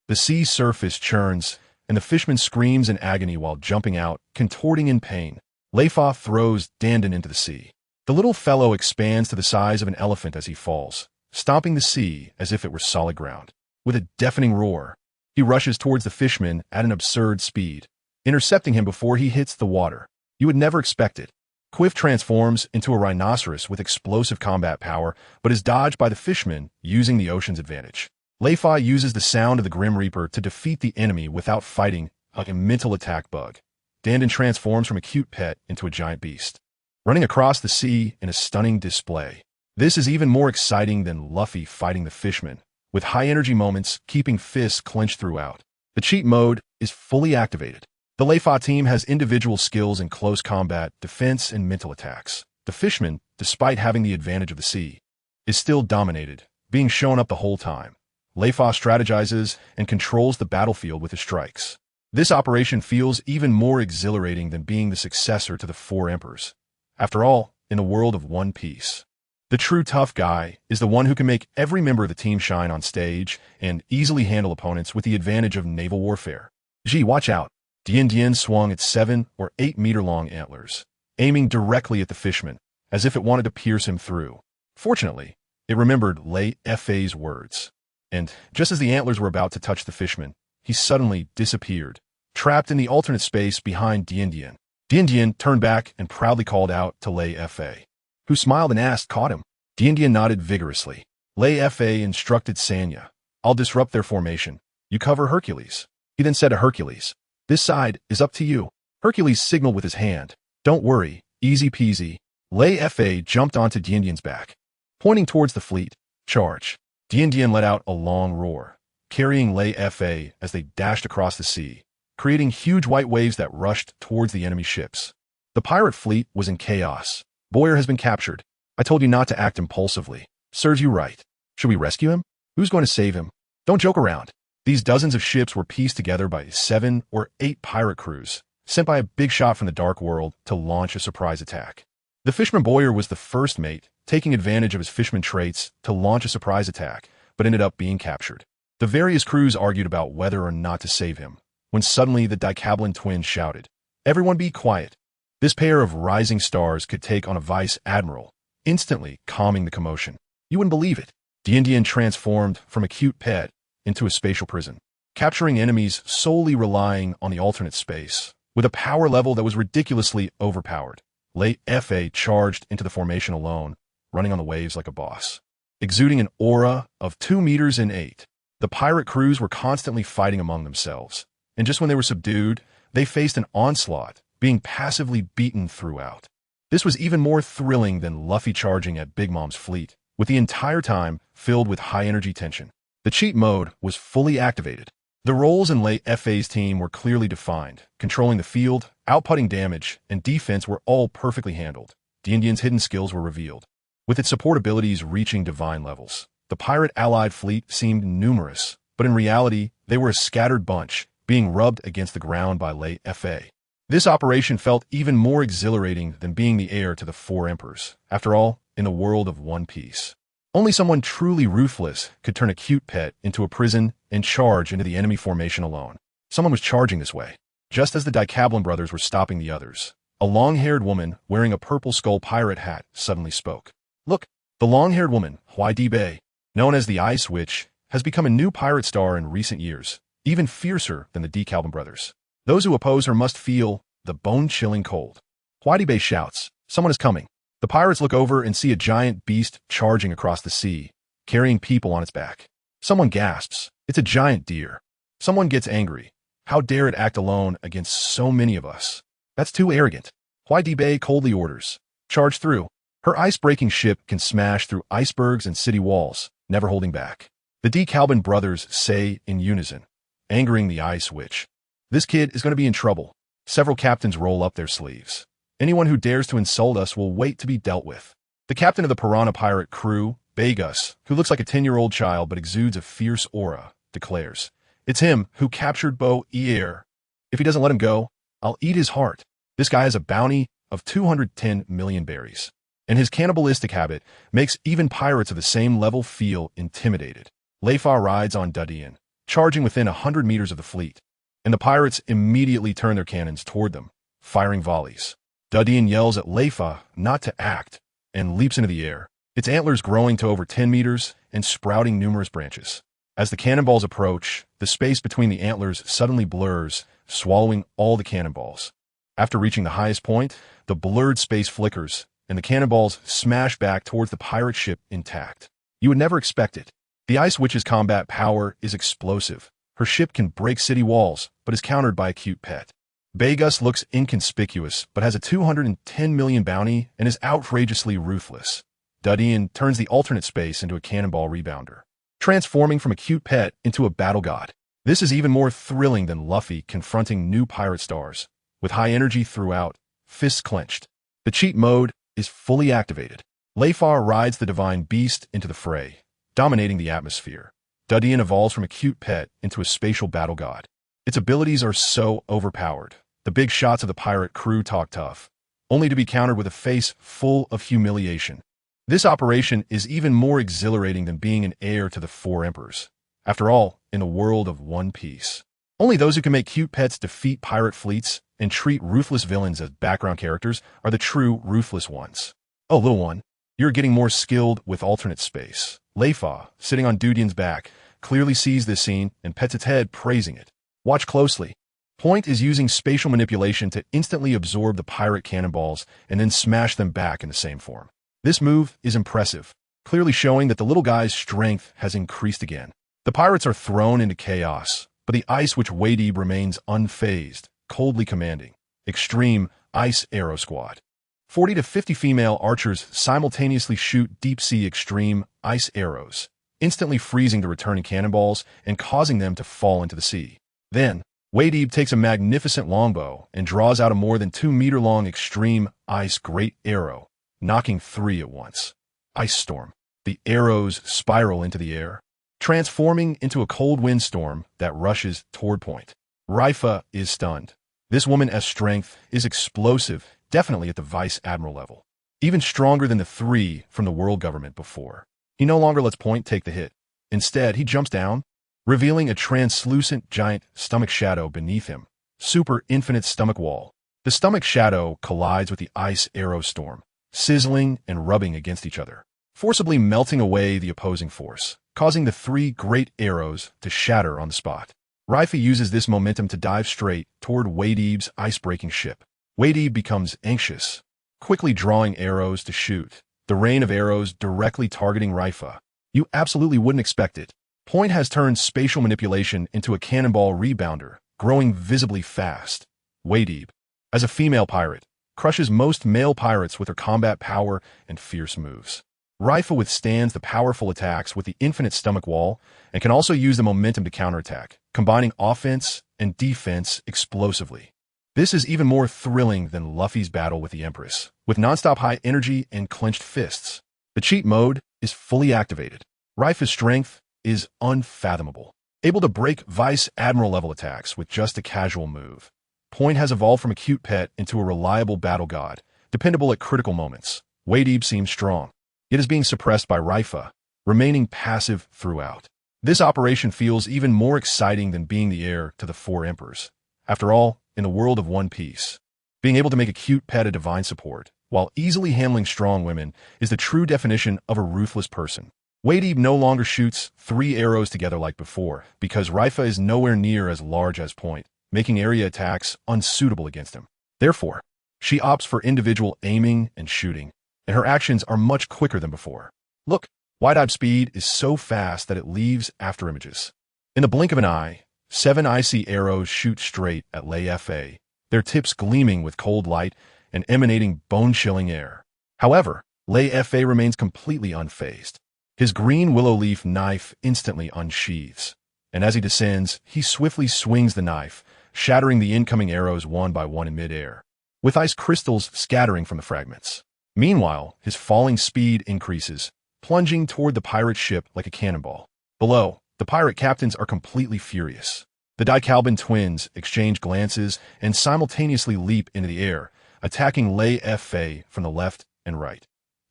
The sea surface churns, and the fishman screams in agony while jumping out, contorting in pain. Leifa throws Dandan into the sea. The little fellow expands to the size of an elephant as he falls, stomping the sea as if it were solid ground. With a deafening roar, he rushes towards the fishman at an absurd speed, intercepting him before he hits the water. You would never expect it. Quiff transforms into a rhinoceros with explosive combat power, but is dodged by the fishman using the ocean's advantage. Leifa uses the sound of the Grim Reaper to defeat the enemy without fighting like a mental attack bug. Dandan transforms from a cute pet into a giant beast, running across the sea in a stunning display. This is even more exciting than Luffy fighting the fishman, with high-energy moments keeping fists clenched throughout. The cheat mode is fully activated. The Leifa team has individual skills in close combat, defense, and mental attacks. The fishman, despite having the advantage of the sea, is still dominated, being shown up the whole time. Leifa strategizes and controls the battlefield with his strikes. This operation feels even more exhilarating than being the successor to the 4 emperors. After all, in the world of One Piece, the true tough guy is the one who can make every member of the team shine on stage and easily handle opponents with the advantage of naval warfare. Gee, watch out. Dian swung its 7 or 8 meter long antlers, aiming directly at the fisherman, as if it wanted to pierce him through. Fortunately, it remembered Leifa's words, and just as the antlers were about to touch the fisherman, he suddenly disappeared, trapped in the alternate space behind Dian. Dian turned back and proudly called out to Leifa, who smiled and asked, "Caught him?" Dian nodded vigorously. Leifa instructed Sanya, "I'll disrupt their formation. You cover Hercules." He then said to Hercules, "This side is up to you." Hercules signaled with his hand, "Don't worry, easy peasy." Leifa jumped onto Dian's back, pointing towards the fleet. "Charge." Dian let out a long roar, carrying Leifa as they dashed across the sea, creating huge white waves that rushed towards the enemy ships. The pirate fleet was in chaos. "Boyer has been captured. I told you not to act impulsively. Serves you right. Should we rescue him? Who's going to save him? Don't joke around." These dozens of ships were pieced together by 7 or 8 pirate crews, sent by a big shot from the dark world to launch a surprise attack. The fisherman Boyer was the first mate, taking advantage of his fisherman traits to launch a surprise attack, but ended up being captured. The various crews argued about whether or not to save him, when suddenly the Dicablin twins shouted, "Everyone be quiet." This pair of rising stars could take on a vice admiral, instantly calming the commotion. You wouldn't believe it. Dian transformed from a cute pet into a spatial prison, capturing enemies solely relying on the alternate space, with a power level that was ridiculously overpowered. Leifa charged into the formation alone, running on the waves like a boss, exuding an aura of 2 meters and 8. The pirate crews were constantly fighting among themselves, and just when they were subdued, they faced an onslaught, being passively beaten throughout. This was even more thrilling than Luffy charging at Big Mom's fleet, with the entire time filled with high-energy tension. The cheat mode was fully activated. The roles in Leifa's team were clearly defined. Controlling the field, outputting damage, and defense were all perfectly handled. Dian's hidden skills were revealed, with its support abilities reaching divine levels. The pirate allied fleet seemed numerous, but in reality, they were a scattered bunch, being rubbed against the ground by Leifa. This operation felt even more exhilarating than being the heir to the 4 emperors. After all, in the world of One Piece, only someone truly ruthless could turn a cute pet into a prison and charge into the enemy formation alone. Someone was charging this way, just as the Dicablin brothers were stopping the others. A long-haired woman wearing a purple skull pirate hat suddenly spoke. "Look, the long-haired woman, Huai known as the Ice Witch, has become a new pirate star in recent years, even fiercer than the Dicablin brothers. Those who oppose her must feel the bone-chilling cold." Huai shouts, "Someone is coming." The pirates look over and see a giant beast charging across the sea, carrying people on its back. Someone gasps, "It's a giant deer." Someone gets angry. How dare it act alone against so many of us? That's too arrogant. Huai coldly orders, "Charge through." Her ice-breaking ship can smash through icebergs and city walls, never holding back. The Dicablin brothers say in unison, angering the Ice Witch, "This kid is going to be in trouble." Several captains roll up their sleeves. "Anyone who dares to insult us will wait to be dealt with." The captain of the Piranha pirate crew, Begus, who looks like a 10-year-old child but exudes a fierce aura, declares, "It's him who captured Boyer. If he doesn't let him go, I'll eat his heart." This guy has a bounty of 210 million berries, and his cannibalistic habit makes even pirates of the same level feel intimidated. Leifa rides on Dian, charging within 100 meters of the fleet, and the pirates immediately turn their cannons toward them, firing volleys. Dian yells at Leifa not to act, and leaps into the air, its antlers growing to over 10 meters and sprouting numerous branches. As the cannonballs approach, the space between the antlers suddenly blurs, swallowing all the cannonballs. After reaching the highest point, the blurred space flickers, and the cannonballs smash back towards the pirate ship intact. You would never expect it. The Ice Witch's combat power is explosive. Her ship can break city walls, but is countered by a cute pet. Begus looks inconspicuous, but has a 210 million bounty and is outrageously ruthless. Dian turns the alternate space into a cannonball rebounder, transforming from a cute pet into a battle god. This is even more thrilling than Luffy confronting new pirate stars. With high energy throughout, fists clenched. The cheat mode is fully activated. Leifa rides the divine beast into the fray, dominating the atmosphere. Dian evolves from a cute pet into a spatial battle god. Its abilities are so overpowered. The big shots of the pirate crew talk tough, only to be countered with a face full of humiliation. This operation is even more exhilarating than being an heir to the 4 emperors. After all, in the world of One Piece, Only those who can make cute pets defeat pirate fleets and treat ruthless villains as background characters are the true ruthless ones. Oh, little one, you're getting more skilled with alternate space. Leifa, sitting on Dudian's back, clearly sees this scene and pets its head, praising it. Watch closely. Point is using spatial manipulation to instantly absorb the pirate cannonballs and then smash them back in the same form. This move is impressive, clearly showing that the little guy's strength has increased again. The pirates are thrown into chaos, but the Ice Witch Wadib remains unfazed, coldly commanding. Extreme Ice Arrow Squad. 40 to 50 female archers simultaneously shoot deep-sea extreme ice arrows, instantly freezing the returning cannonballs and causing them to fall into the sea. Then, Wadib takes a magnificent longbow and draws out a more than 2-meter-long extreme ice great arrow, knocking 3 at once. Ice Storm. The arrows spiral into the air, transforming into a cold windstorm that rushes toward Point. Leifa is stunned. This woman's strength is explosive, definitely at the Vice Admiral level. Even stronger than the 3 from the world government before. He no longer lets Point take the hit. Instead, he jumps down, revealing a translucent giant stomach shadow beneath him. Super infinite stomach wall. The stomach shadow collides with the ice arrow storm, sizzling and rubbing against each other, forcibly melting away the opposing force, causing the 3 great arrows to shatter on the spot. Leifa uses this momentum to dive straight toward Wadib's ice-breaking ship. Wadib becomes anxious, quickly drawing arrows to shoot, the rain of arrows directly targeting Leifa. You absolutely wouldn't expect it. Point has turned spatial manipulation into a cannonball rebounder, growing visibly fast. Wadib, as a female pirate, crushes most male pirates with her combat power and fierce moves. Leifa withstands the powerful attacks with the infinite stomach wall and can also use the momentum to counterattack, combining offense and defense explosively. This is even more thrilling than Luffy's battle with the Empress, with nonstop high energy and clenched fists. The cheat mode is fully activated. Leifa's strength is unfathomable, able to break Vice Admiral level attacks with just a casual move. Point has evolved from a cute pet into a reliable battle god, dependable at critical moments. Wadib seems strong, yet is being suppressed by Leifa, remaining passive throughout. This operation feels even more exciting than being the heir to the 4 emperors. After all, in the world of One Piece, being able to make a cute pet a divine support, while easily handling strong women, is the true definition of a ruthless person. Wadib no longer shoots 3 arrows together like before, because Leifa is nowhere near as large as Point, making area attacks unsuitable against him. Therefore, she opts for individual aiming and shooting, and her actions are much quicker than before. Look, Wadib's speed is so fast that it leaves after images. In the blink of an eye, 7 icy arrows shoot straight at Leifa, their tips gleaming with cold light and emanating bone-chilling air. However, Leifa remains completely unfazed. His green willow leaf knife instantly unsheathes, and as he descends, he swiftly swings the knife, shattering the incoming arrows one by one in midair, with ice crystals scattering from the fragments. Meanwhile, his falling speed increases, plunging toward the pirate ship like a cannonball. Below, the pirate captains are completely furious. The Dicalban twins exchange glances and simultaneously leap into the air, attacking Leifa from the left and right.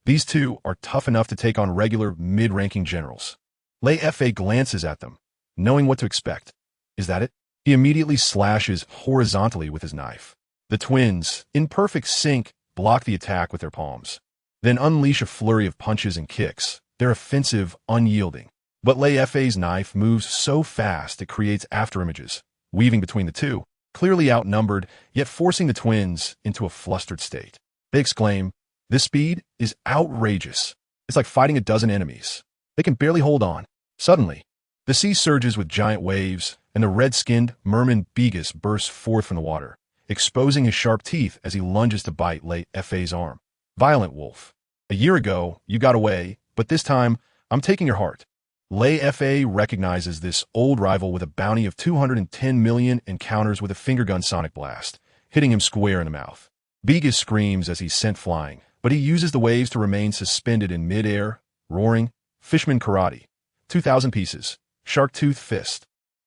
These 2 are tough enough to take on regular mid-ranking generals. Leifa glances at them, knowing what to expect. Is that it? He immediately slashes horizontally with his knife. The twins, in perfect sync, block the attack with their palms, then unleash a flurry of punches and kicks, their offensive unyielding. But Leifa's knife moves so fast it creates afterimages, weaving between the 2, clearly outnumbered, yet forcing the twins into a flustered state. They exclaim, "This speed is outrageous. It's like fighting a dozen enemies. They can barely hold on." Suddenly, the sea surges with giant waves, and the red-skinned merman Begus bursts forth from the water, exposing his sharp teeth as he lunges to bite Leifa's arm. "Violent wolf. A year ago, you got away, but this time, I'm taking your heart." Leifa recognizes this old rival with a bounty of 210 million and counters with a fingergun sonic blast, hitting him square in the mouth. Begus screams as he's sent flying, but he uses the waves to remain suspended in midair, roaring, "Fishman Karate. 2,000 pieces. Shark Tooth Fist."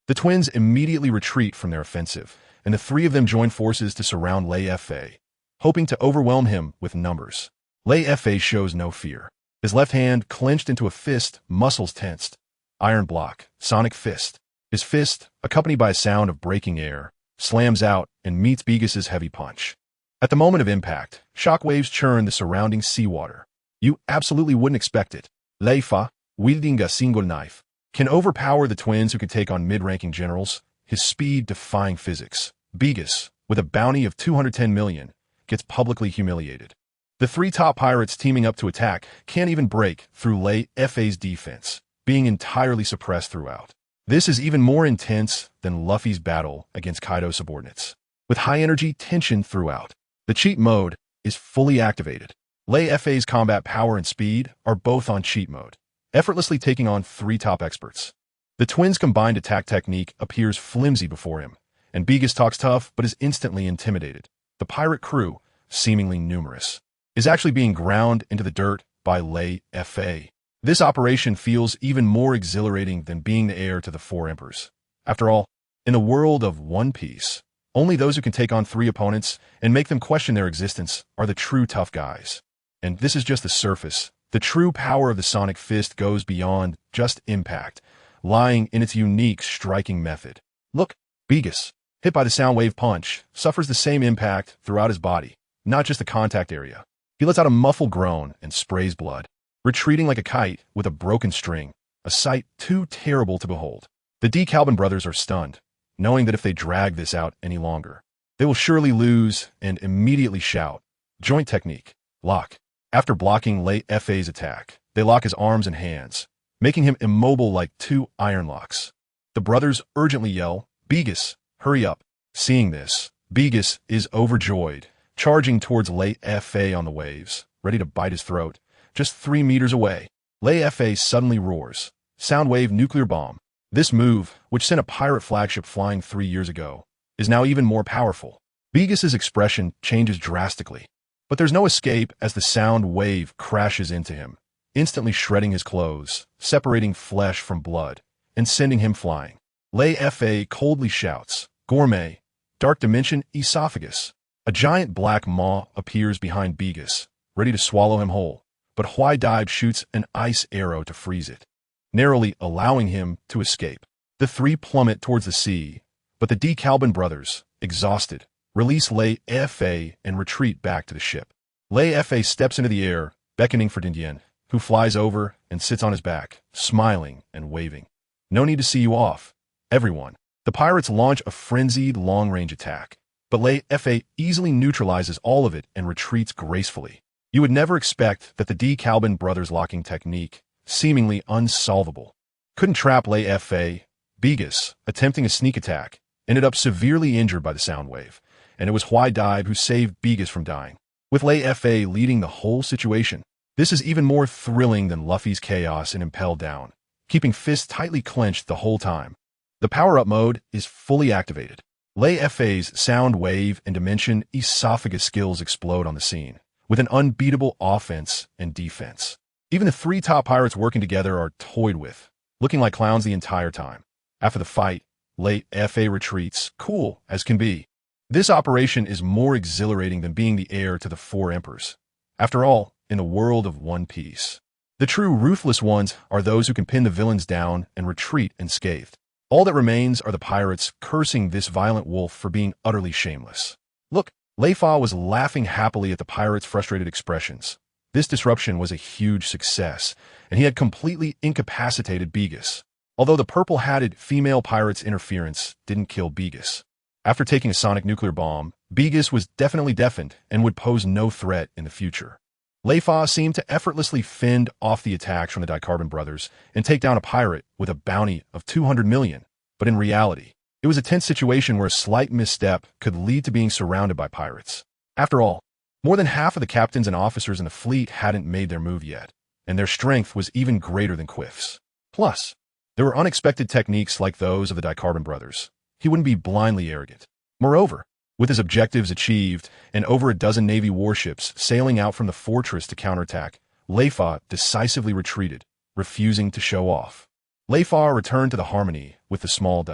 The twins immediately retreat from their offensive, and the 3 of them join forces to surround Leifa, hoping to overwhelm him with numbers. Leifa shows no fear. His left hand clenched into a fist, muscles tensed. Iron block, sonic fist. His fist, accompanied by a sound of breaking air, slams out and meets Bigas's heavy punch. At the moment of impact, shockwaves churn the surrounding seawater. You absolutely wouldn't expect it. Leifa, wielding a single knife, can overpower the twins who can take on mid-ranking generals, his speed defying physics. Bigas, with a bounty of 210 million, gets publicly humiliated. The three top pirates teaming up to attack can't even break through Leifa's defense, being entirely suppressed throughout. This is even more intense than Luffy's battle against Kaido's subordinates. With high-energy tension throughout, the cheat mode is fully activated. Leifa's combat power and speed are both on cheat mode, effortlessly taking on three top experts. The twins' combined attack technique appears flimsy before him, and Bigas talks tough but is instantly intimidated. The pirate crew, seemingly numerous, is actually being ground into the dirt by Leifa. This operation feels even more exhilarating than being the heir to the four emperors. After all, in the world of One Piece, only those who can take on three opponents and make them question their existence are the true tough guys. And this is just the surface. The true power of the Sonic Fist goes beyond just impact, lying in its unique striking method. Look, Bigas, hit by the sound wave punch, suffers the same impact throughout his body, not just the contact area. He lets out a muffled groan and sprays blood, retreating like a kite with a broken string, a sight too terrible to behold. The DeKalb brothers are stunned, knowing that if they drag this out any longer, they will surely lose and immediately shout, "Joint technique, lock." After blocking Leifa's attack, they lock his arms and hands, making him immobile like two iron locks. The brothers urgently yell, "Bigas, hurry up." Seeing this, Bigas is overjoyed, charging towards Leifa on the waves, ready to bite his throat. Just 3 meters away, Leifa suddenly roars, "Soundwave nuclear bomb." This move, which sent a pirate flagship flying 3 years ago, is now even more powerful. Bigas's expression changes drastically, but there's no escape as the sound wave crashes into him, instantly shredding his clothes, separating flesh from blood, and sending him flying. Leifa coldly shouts, "Gourmet, dark dimension esophagus." A giant black maw appears behind Bigas, ready to swallow him whole, but Huai shoots an ice arrow to freeze it, narrowly allowing him to escape. The three plummet towards the sea, but the DeKalb brothers, exhausted, release Leifa and retreat back to the ship. Leifa steps into the air, beckoning for Dindian, who flies over and sits on his back, smiling and waving. "No need to see you off, everyone." The pirates launch a frenzied long-range attack, but Leifa easily neutralizes all of it and retreats gracefully. You would never expect that the DeKalb brothers' locking technique, seemingly unsolvable, couldn't trap Leifa. Bigas, attempting a sneak attack, ended up severely injured by the sound wave, and it was Huai who saved Bigas from dying, with Leifa leading the whole situation. This is even more thrilling than Luffy's chaos in Impel Down, keeping fists tightly clenched the whole time. The power-up mode is fully activated. Leifa's sound wave and dimension esophagus skills explode on the scene, with an unbeatable offense and defense. Even the three top pirates working together are toyed with, looking like clowns the entire time. After the fight, Leifa retreats, cool as can be. This operation is more exhilarating than being the heir to the four emperors. After all, in the world of One Piece, the true ruthless ones are those who can pin the villains down and retreat unscathed. All that remains are the pirates cursing this violent wolf for being utterly shameless. Look, Leifa was laughing happily at the pirates' frustrated expressions. This disruption was a huge success, and he had completely incapacitated Bigas. Although the purple-hatted female pirate's interference didn't kill Bigas. After taking a sonic nuclear bomb, Bigas was definitely deafened and would pose no threat in the future. Leifa seemed to effortlessly fend off the attacks from the DeKalb brothers and take down a pirate with a bounty of 200 million, but in reality, it was a tense situation where a slight misstep could lead to being surrounded by pirates. After all, more than half of the captains and officers in the fleet hadn't made their move yet, and their strength was even greater than Quiff's. Plus, there were unexpected techniques like those of the DeKalb brothers. He wouldn't be blindly arrogant. Moreover, with his objectives achieved and over a dozen Navy warships sailing out from the fortress to counterattack, Leifa decisively retreated, refusing to show off. Leifa returned to the Harmony with the small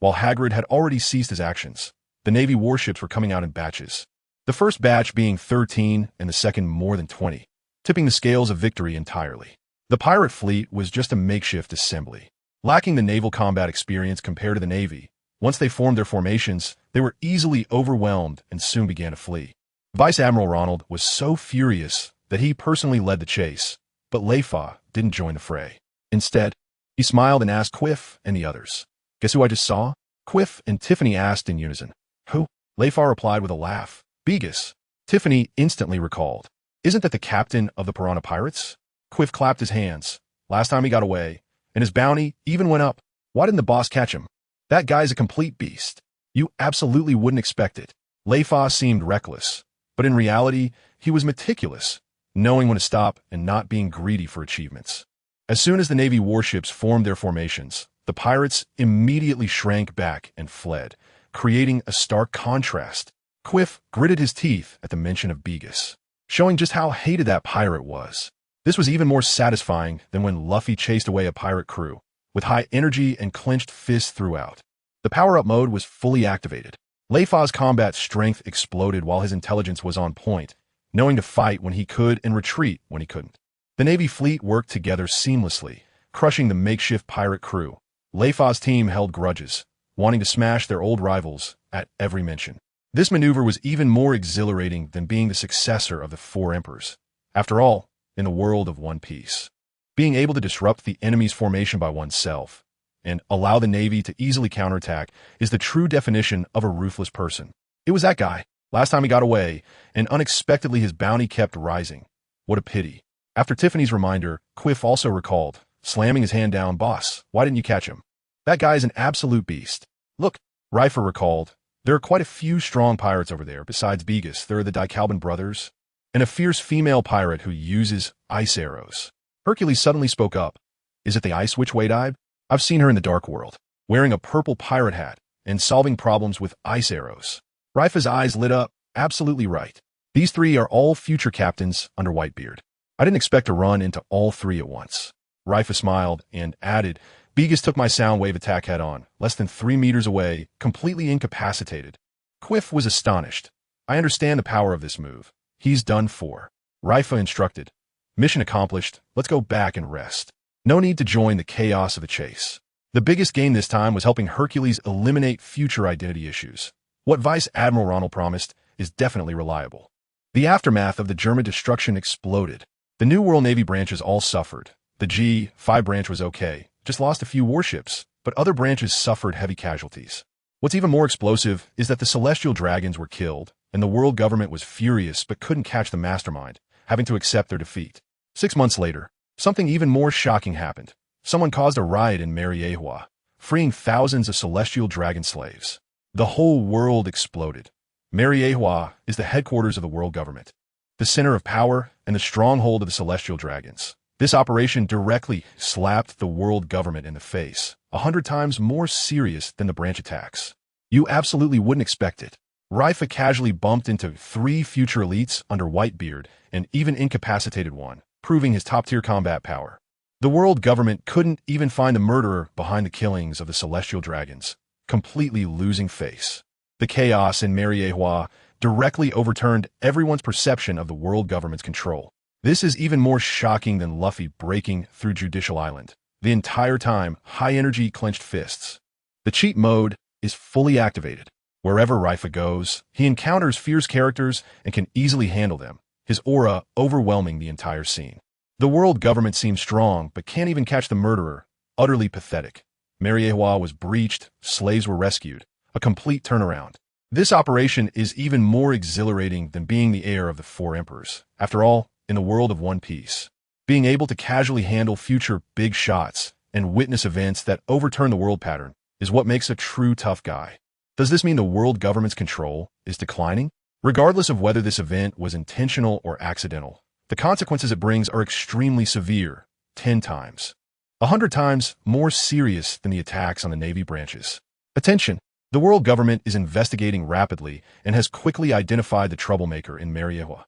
while Hagrid had already ceased his actions. The Navy warships were coming out in batches, the first batch being 13 and the second more than 20, tipping the scales of victory entirely. The pirate fleet was just a makeshift assembly. Lacking the naval combat experience compared to the Navy, once they formed their formations, they were easily overwhelmed and soon began to flee. Vice Admiral Ronald was so furious that he personally led the chase, but Leifa didn't join the fray. Instead, he smiled and asked Quiff and the others, "Guess who I just saw?" Quiff and Tiffany asked in unison. "Who?" Leifa replied with a laugh. "Begus." Tiffany instantly recalled. "Isn't that the captain of the Piranha Pirates?" Quiff clapped his hands. "Last time he got away, and his bounty even went up. Why didn't the boss catch him? That guy's a complete beast. You absolutely wouldn't expect it." Leifa seemed reckless, but in reality, he was meticulous, knowing when to stop and not being greedy for achievements. As soon as the Navy warships formed their formations, the pirates immediately shrank back and fled, creating a stark contrast. Quiff gritted his teeth at the mention of Begus, showing just how hated that pirate was. This was even more satisfying than when Luffy chased away a pirate crew, with high energy and clenched fists throughout. The power-up mode was fully activated. Leifa's combat strength exploded while his intelligence was on point, knowing to fight when he could and retreat when he couldn't. The Navy fleet worked together seamlessly, crushing the makeshift pirate crew. Leifa's team held grudges, wanting to smash their old rivals at every mention. This maneuver was even more exhilarating than being the successor of the Four Emperors. After all, in the world of One Piece, being able to disrupt the enemy's formation by oneself and allow the Navy to easily counterattack is the true definition of a ruthless person. It was that guy. Last time he got away, and unexpectedly his bounty kept rising. What a pity. After Tiffany's reminder, Quiff also recalled, slamming his hand down, "Boss, why didn't you catch him? That guy's an absolute beast." Look, Leifa recalled, "There are quite a few strong pirates over there. Besides Begus, there are the Dicalban brothers, and a fierce female pirate who uses ice arrows." Hercules suddenly spoke up. "Is it the Ice Witch Wadeye? I've seen her in the Dark World, wearing a purple pirate hat and solving problems with ice arrows." Leifa's eyes lit up. "Absolutely right. These three are all future captains under Whitebeard. I didn't expect to run into all three at once." Leifa smiled and added, "Begus took my sound wave attack head on, less than 3 meters away, completely incapacitated." Quiff was astonished. "I understand the power of this move. He's done for." Leifa instructed, "Mission accomplished. Let's go back and rest. No need to join the chaos of the chase." The biggest gain this time was helping Hercules eliminate future identity issues. What Vice Admiral Ronald promised is definitely reliable. The aftermath of the German destruction exploded. The New World Navy branches all suffered. The G5 branch was okay, just lost a few warships, but other branches suffered heavy casualties. What's even more explosive is that the Celestial Dragons were killed, and the world government was furious but couldn't catch the mastermind, having to accept their defeat. 6 months later, something even more shocking happened. Someone caused a riot in Mariewa, freeing thousands of Celestial Dragon slaves. The whole world exploded. Mariewa is the headquarters of the world government, the center of power and the stronghold of the Celestial Dragons. This operation directly slapped the world government in the face, 100 times more serious than the branch attacks. You absolutely wouldn't expect it. Leifa casually bumped into 3 future elites under Whitebeard and even incapacitated one, proving his top-tier combat power. The world government couldn't even find the murderer behind the killings of the Celestial Dragons, completely losing face. The chaos in Mariewa directly overturned everyone's perception of the world government's control. This is even more shocking than Luffy breaking through Judicial Island. The entire time, high-energy clenched fists. The cheat mode is fully activated. Wherever Leifa goes, he encounters fierce characters and can easily handle them, his aura overwhelming the entire scene. The world government seems strong, but can't even catch the murderer. Utterly pathetic. Mariewa was breached, slaves were rescued. A complete turnaround. This operation is even more exhilarating than being the heir of the Four Emperors. After all, in the world of One Piece, being able to casually handle future big shots and witness events that overturn the world pattern is what makes a true tough guy. Does this mean the world government's control is declining? Regardless of whether this event was intentional or accidental, the consequences it brings are extremely severe, 10 times, 100 times more serious than the attacks on the Navy branches. Attention! The world government is investigating rapidly and has quickly identified the troublemaker in Mariewa,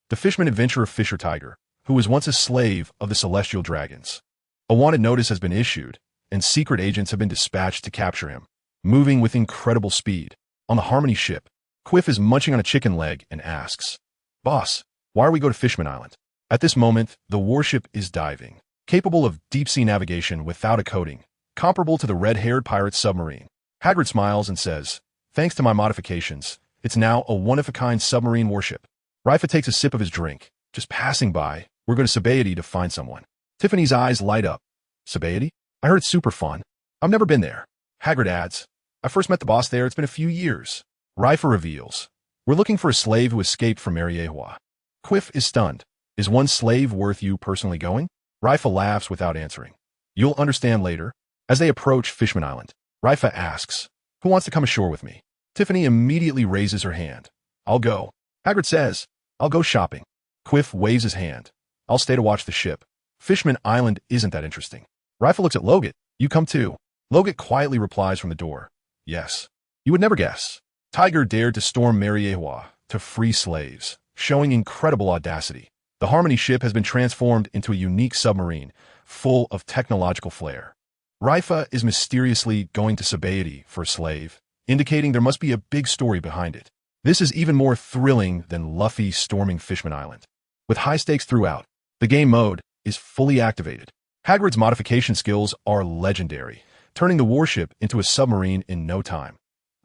the fisherman adventurer Fisher Tiger, who was once a slave of the Celestial Dragons. A wanted notice has been issued, and secret agents have been dispatched to capture him, moving with incredible speed. On the Harmony ship, Quiff is munching on a chicken leg and asks, "Boss, why are we going to Fishman Island?" At this moment, the warship is diving, capable of deep-sea navigation without a coating, comparable to the red-haired pirate's submarine. Hagrid smiles and says, "Thanks to my modifications, it's now a one-of-a-kind submarine warship." Leifa takes a sip of his drink. "Just passing by. We're going to Sabaody to find someone." Tiffany's eyes light up. "Sabaody? I heard it's super fun. I've never been there." Hagrid adds, "I first met the boss there. It's been a few years." Leifa reveals, "We're looking for a slave who escaped from Mariewa." Quiff is stunned. "Is one slave worth you personally going?" Leifa laughs without answering. "You'll understand later." As they approach Fishman Island, Leifa asks, "Who wants to come ashore with me?" Tiffany immediately raises her hand. "I'll go." Hagrid says, "I'll go shopping." Quiff waves his hand. "I'll stay to watch the ship." Fishman Island isn't that interesting. Leifa looks at Logut. "You come too." Logut quietly replies from the door, "Yes." You would never guess. Tiger dared to storm Mariewa to free slaves, showing incredible audacity. The Harmony ship has been transformed into a unique submarine, full of technological flair. Leifa is mysteriously going to Sabaody for a slave, indicating there must be a big story behind it. This is even more thrilling than Luffy storming Fishman Island. With high stakes throughout, the game mode is fully activated. Hagrid's modification skills are legendary, turning the warship into a submarine in no time.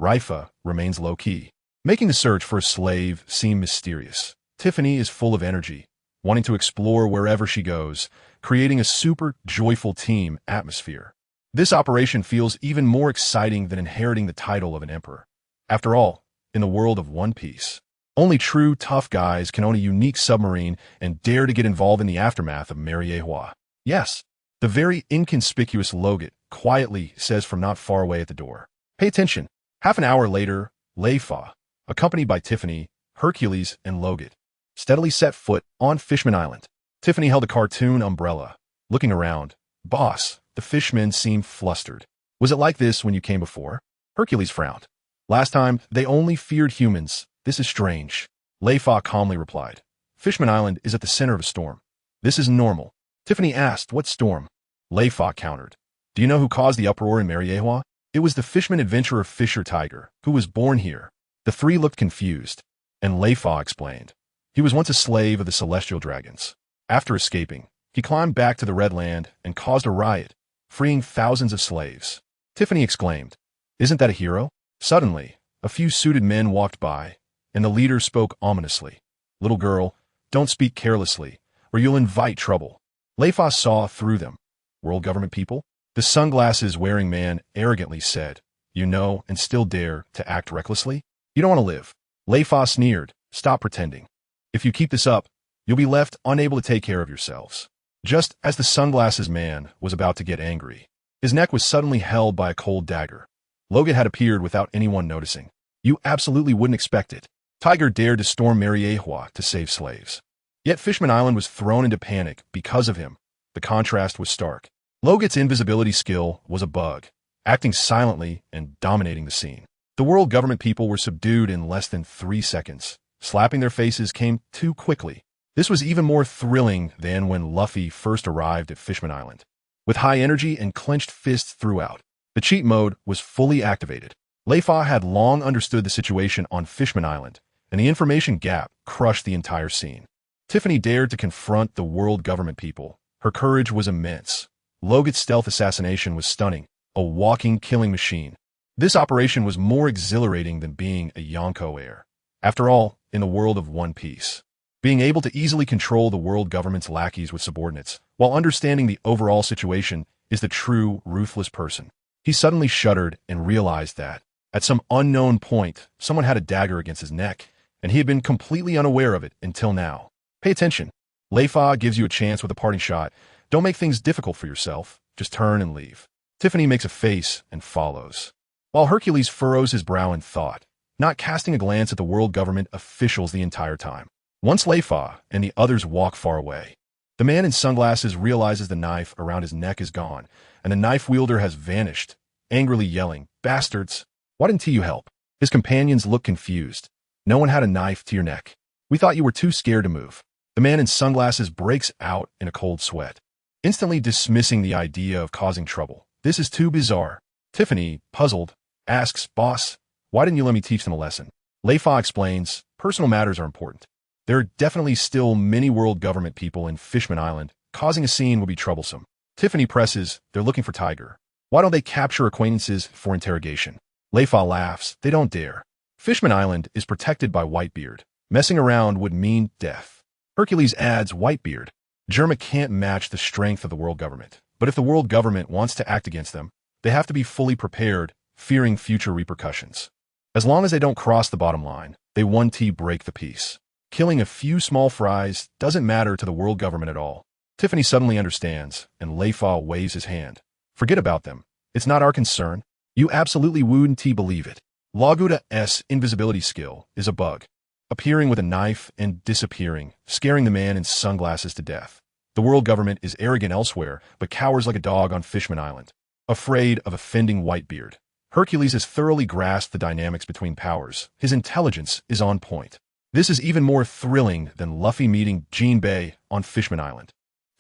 Leifa remains low-key, making the search for a slave seem mysterious. Tiffany is full of energy, wanting to explore wherever she goes, creating a super joyful team atmosphere. This operation feels even more exciting than inheriting the title of an emperor. After all, in the world of One Piece, only true tough guys can own a unique submarine and dare to get involved in the aftermath of Mariewa. Yes, the very inconspicuous Logut quietly says from not far away at the door. Pay attention. Half an hour later, Leifa, accompanied by Tiffany, Hercules, and Logut, steadily set foot on Fishman Island. Tiffany held a cartoon umbrella. Looking around, "Boss," the fishmen seemed flustered. "Was it like this when you came before?" Hercules frowned. "Last time, they only feared humans. This is strange." Leifa calmly replied, "Fishman Island is at the center of a storm. This is normal." Tiffany asked, "What storm?" Leifa countered, "Do you know who caused the uproar in Mariewa? It was the fisherman adventurer Fisher Tiger, who was born here." The three looked confused, and Leifa explained, "He was once a slave of the celestial dragons. After escaping, he climbed back to the Red Land and caused a riot, freeing thousands of slaves." Tiffany exclaimed, "Isn't that a hero?" Suddenly, a few suited men walked by, and the leader spoke ominously. "Little girl, don't speak carelessly, or you'll invite trouble." Leifa saw through them. "World government people?" The sunglasses-wearing man arrogantly said, "You know and still dare to act recklessly? You don't want to live." Leifa sneered, "Stop pretending. If you keep this up, you'll be left unable to take care of yourselves." Just as the sunglasses man was about to get angry, his neck was suddenly held by a cold dagger. Logut had appeared without anyone noticing. You absolutely wouldn't expect it. Tiger dared to storm Mariewa to save slaves. Yet Fishman Island was thrown into panic because of him. The contrast was stark. Logut's invisibility skill was a bug, acting silently and dominating the scene. The world government people were subdued in less than 3 seconds. Slapping their faces came too quickly. This was even more thrilling than when Luffy first arrived at Fishman Island. With high energy and clenched fists throughout, the cheat mode was fully activated. Leifa had long understood the situation on Fishman Island, and the information gap crushed the entire scene. Tiffany dared to confront the world government people. Her courage was immense. Logut's stealth assassination was stunning, a walking killing machine. This operation was more exhilarating than being a Yonko heir. After all, in the world of One Piece, being able to easily control the world government's lackeys with subordinates, while understanding the overall situation, is the true, ruthless person. He suddenly shuddered and realized that, at some unknown point, someone had a dagger against his neck, and he had been completely unaware of it until now. Pay attention. Leifa gives you a chance with a parting shot. Don't make things difficult for yourself. Just turn and leave. Tiffany makes a face and follows, while Hercules furrows his brow in thought, not casting a glance at the world government officials the entire time. Once Leifa and the others walk far away, the man in sunglasses realizes the knife around his neck is gone, and the knife wielder has vanished, angrily yelling, "Bastards! Why didn't you help?" His companions look confused. "No one had a knife to your neck. We thought you were too scared to move." The man in sunglasses breaks out in a cold sweat, instantly dismissing the idea of causing trouble. "This is too bizarre." Tiffany, puzzled, asks, "Boss, why didn't you let me teach them a lesson?" Leifa explains, "Personal matters are important. There are definitely still many world government people in Fishman Island. Causing a scene would be troublesome." Tiffany presses, "They're looking for Tiger. Why don't they capture acquaintances for interrogation? Leifa laughs. They don't dare. Fishman Island is protected by Whitebeard. Messing around would mean death. Hercules adds Whitebeard. JoinsNaval can't match the strength of the world government. But if the world government wants to act against them, they have to be fully prepared, fearing future repercussions. As long as they don't cross the bottom line, they break the peace. Killing a few small fries doesn't matter to the world government at all. Tiffany suddenly understands, and Leifa waves his hand. Forget about them. It's not our concern. You absolutely wouldn't believe it. Laguda's invisibility skill is a bug, appearing with a knife and disappearing, scaring the man in sunglasses to death. The world government is arrogant elsewhere, but cowers like a dog on Fishman Island, afraid of offending Whitebeard. Hercules has thoroughly grasped the dynamics between powers. His intelligence is on point. This is even more thrilling than Luffy meeting Jinbei on Fishman Island.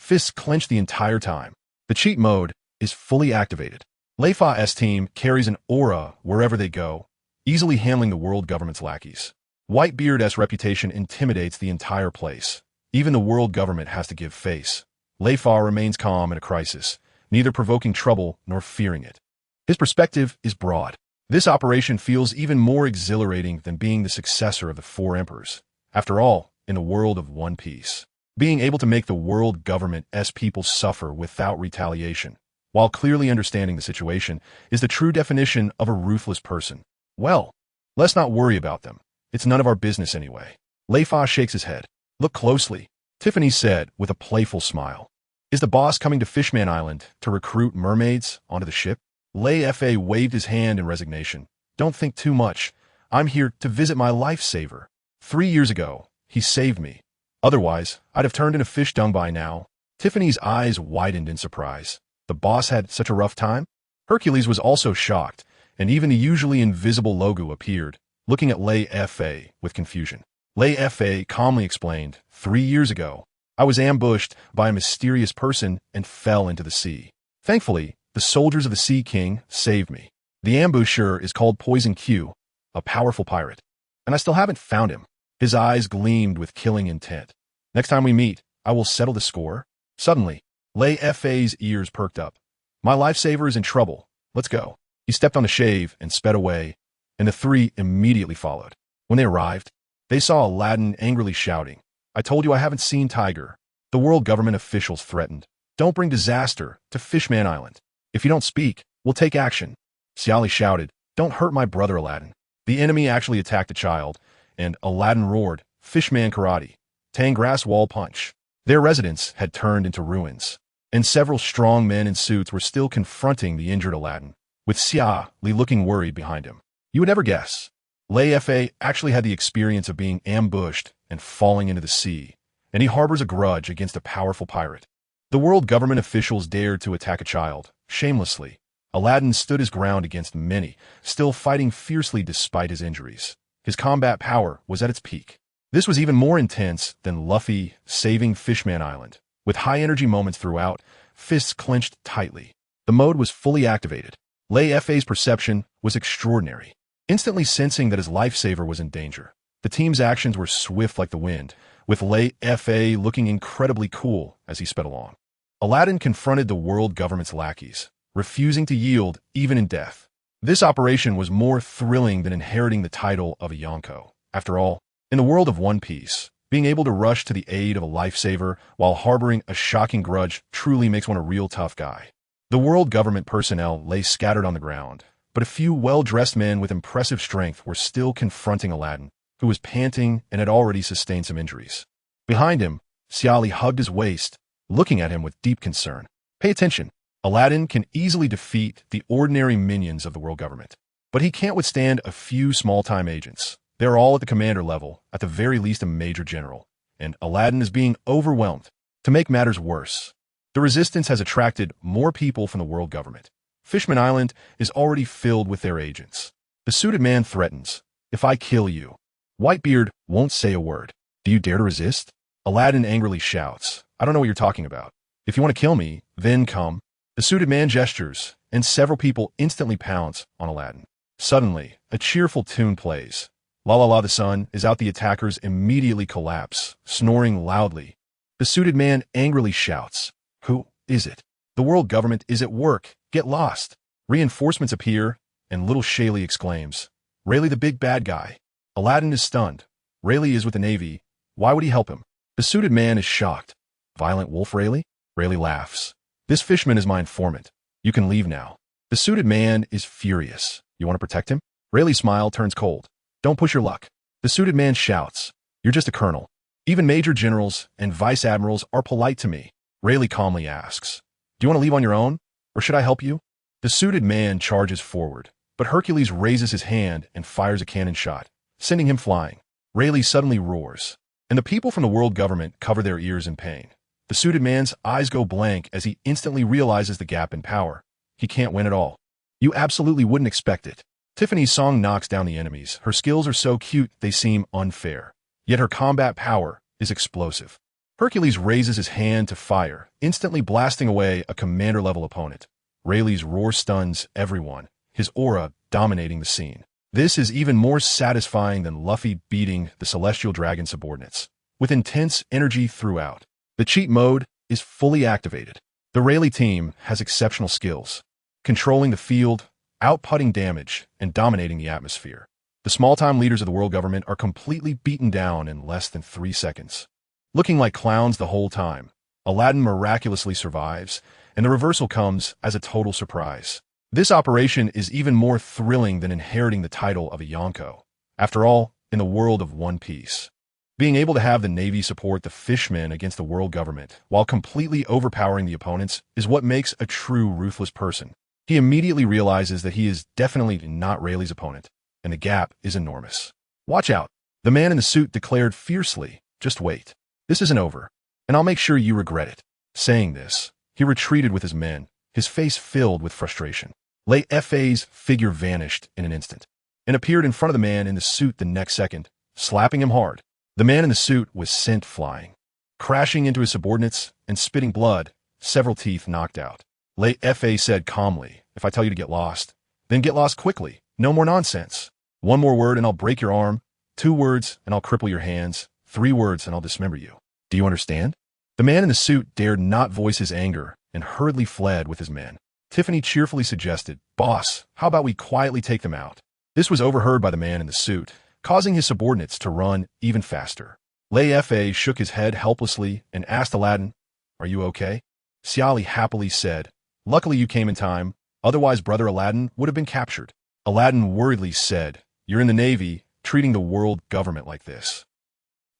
Fists clench the entire time. The cheat mode is fully activated. Leifa's team carries an aura wherever they go, easily handling the world government's lackeys. Whitebeard's reputation intimidates the entire place. Even the world government has to give face. Leifa remains calm in a crisis, neither provoking trouble nor fearing it. His perspective is broad. This operation feels even more exhilarating than being the successor of the Four Emperors. After all, in the world of One Piece, being able to make the world government's people suffer without retaliation, while clearly understanding the situation, is the true definition of a ruthless person. Well, let's not worry about them. It's none of our business anyway. Leifa shakes his head. Look closely, Tiffany said with a playful smile. Is the boss coming to Fishman Island to recruit mermaids onto the ship? Leifa waved his hand in resignation. Don't think too much. I'm here to visit my lifesaver. 3 years ago, he saved me. Otherwise, I'd have turned into fish dung by now. Tiffany's eyes widened in surprise. The boss had such a rough time? Hercules was also shocked, and even the usually invisible Logu appeared, looking at Leifa with confusion. Leifa calmly explained, 3 years ago, I was ambushed by a mysterious person and fell into the sea. Thankfully, the soldiers of the Sea King saved me. The ambusher is called Poison Q, a powerful pirate. And I still haven't found him. His eyes gleamed with killing intent. Next time we meet, I will settle the score. Suddenly, Leifa's ears perked up. My lifesaver is in trouble. Let's go. He stepped on the shave and sped away, and the three immediately followed. When they arrived, they saw Aladdin angrily shouting, I told you I haven't seen Tiger. The world government officials threatened. Don't bring disaster to Fishman Island. If you don't speak, we'll take action. Siali shouted, don't hurt my brother Aladdin. The enemy actually attacked a child, and Aladdin roared, Fishman karate, Tangrass wall punch. Their residence had turned into ruins, and several strong men in suits were still confronting the injured Aladdin, with Siali looking worried behind him. You would never guess. Leifa actually had the experience of being ambushed and falling into the sea, and he harbors a grudge against a powerful pirate. The world government officials dared to attack a child, shamelessly. Aladdin stood his ground against many, still fighting fiercely despite his injuries. His combat power was at its peak. This was even more intense than Luffy saving Fishman Island. With high-energy moments throughout, fists clenched tightly. The mode was fully activated. Leifa's perception was extraordinary. Instantly sensing that his lifesaver was in danger, the team's actions were swift like the wind, with Leifa looking incredibly cool as he sped along. Aladdin confronted the world government's lackeys, refusing to yield even in death. This operation was more thrilling than inheriting the title of a Yonko. After all, in the world of One Piece, being able to rush to the aid of a lifesaver while harboring a shocking grudge truly makes one a real tough guy. The world government personnel lay scattered on the ground, but a few well-dressed men with impressive strength were still confronting Aladdin, who was panting and had already sustained some injuries. Behind him, Siali hugged his waist, looking at him with deep concern. Pay attention. Aladdin can easily defeat the ordinary minions of the world government, but he can't withstand a few small-time agents. They're all at the commander level, at the very least a major general, and Aladdin is being overwhelmed. To make matters worse, the resistance has attracted more people from the world government. Fishman Island is already filled with their agents. The suited man threatens, if I kill you. Whitebeard won't say a word. Do you dare to resist? Aladdin angrily shouts, I don't know what you're talking about. If you want to kill me, then come. The suited man gestures, and several people instantly pounce on Aladdin. Suddenly, a cheerful tune plays. La La La the sun is out. The attackers immediately collapse, snoring loudly. The suited man angrily shouts, who is it? The world government is at work. Get lost. Reinforcements appear, and little Shaylee exclaims, "Rayleigh the big bad guy." Aladdin is stunned. Rayleigh is with the Navy. Why would he help him? The suited man is shocked. Violent wolf Rayleigh? Rayleigh laughs. This fishman is my informant. You can leave now. The suited man is furious. You want to protect him? Rayleigh's smile turns cold. Don't push your luck. The suited man shouts, "You're just a colonel. Even major generals and vice admirals are polite to me." Rayleigh calmly asks, "Do you want to leave on your own, or should I help you?" The suited man charges forward, but Hercules raises his hand and fires a cannon shot, sending him flying. Rayleigh suddenly roars, and the people from the world government cover their ears in pain. The suited man's eyes go blank as he instantly realizes the gap in power. He can't win at all. You absolutely wouldn't expect it. Tiffany's song knocks down the enemies. Her skills are so cute they seem unfair, yet her combat power is explosive. Hercules raises his hand to fire, instantly blasting away a commander-level opponent. Rayleigh's roar stuns everyone, his aura dominating the scene. This is even more satisfying than Luffy beating the celestial dragon subordinates, with intense energy throughout. The cheat mode is fully activated. The Rayleigh team has exceptional skills, controlling the field, outputting damage, and dominating the atmosphere. The small-time leaders of the world government are completely beaten down in less than 3 seconds. Looking like clowns the whole time, Aladdin miraculously survives, and the reversal comes as a total surprise. This operation is even more thrilling than inheriting the title of a Yonko. After all, in the world of One Piece, being able to have the Navy support the fishmen against the world government while completely overpowering the opponents is what makes a true ruthless person. He immediately realizes that he is definitely not Rayleigh's opponent, and the gap is enormous. "Watch out," the man in the suit declared fiercely. "Just wait. This isn't over, and I'll make sure you regret it." Saying this, he retreated with his men, his face filled with frustration. Leifa's figure vanished in an instant, and appeared in front of the man in the suit the next second, slapping him hard. The man in the suit was sent flying, crashing into his subordinates and spitting blood, several teeth knocked out. Leifa said calmly, "If I tell you to get lost, then get lost quickly. No more nonsense. 1 more word and I'll break your arm. 2 words and I'll cripple your hands. 3 words and I'll dismember you. Do you understand?" The man in the suit dared not voice his anger and hurriedly fled with his men. Tiffany cheerfully suggested, "Boss, how about we quietly take them out?" This was overheard by the man in the suit, causing his subordinates to run even faster. Leifa shook his head helplessly and asked Aladdin, "Are you okay?" Xiali happily said, "Luckily you came in time, otherwise brother Aladdin would have been captured." Aladdin worriedly said, "You're in the Navy, treating the world government like this.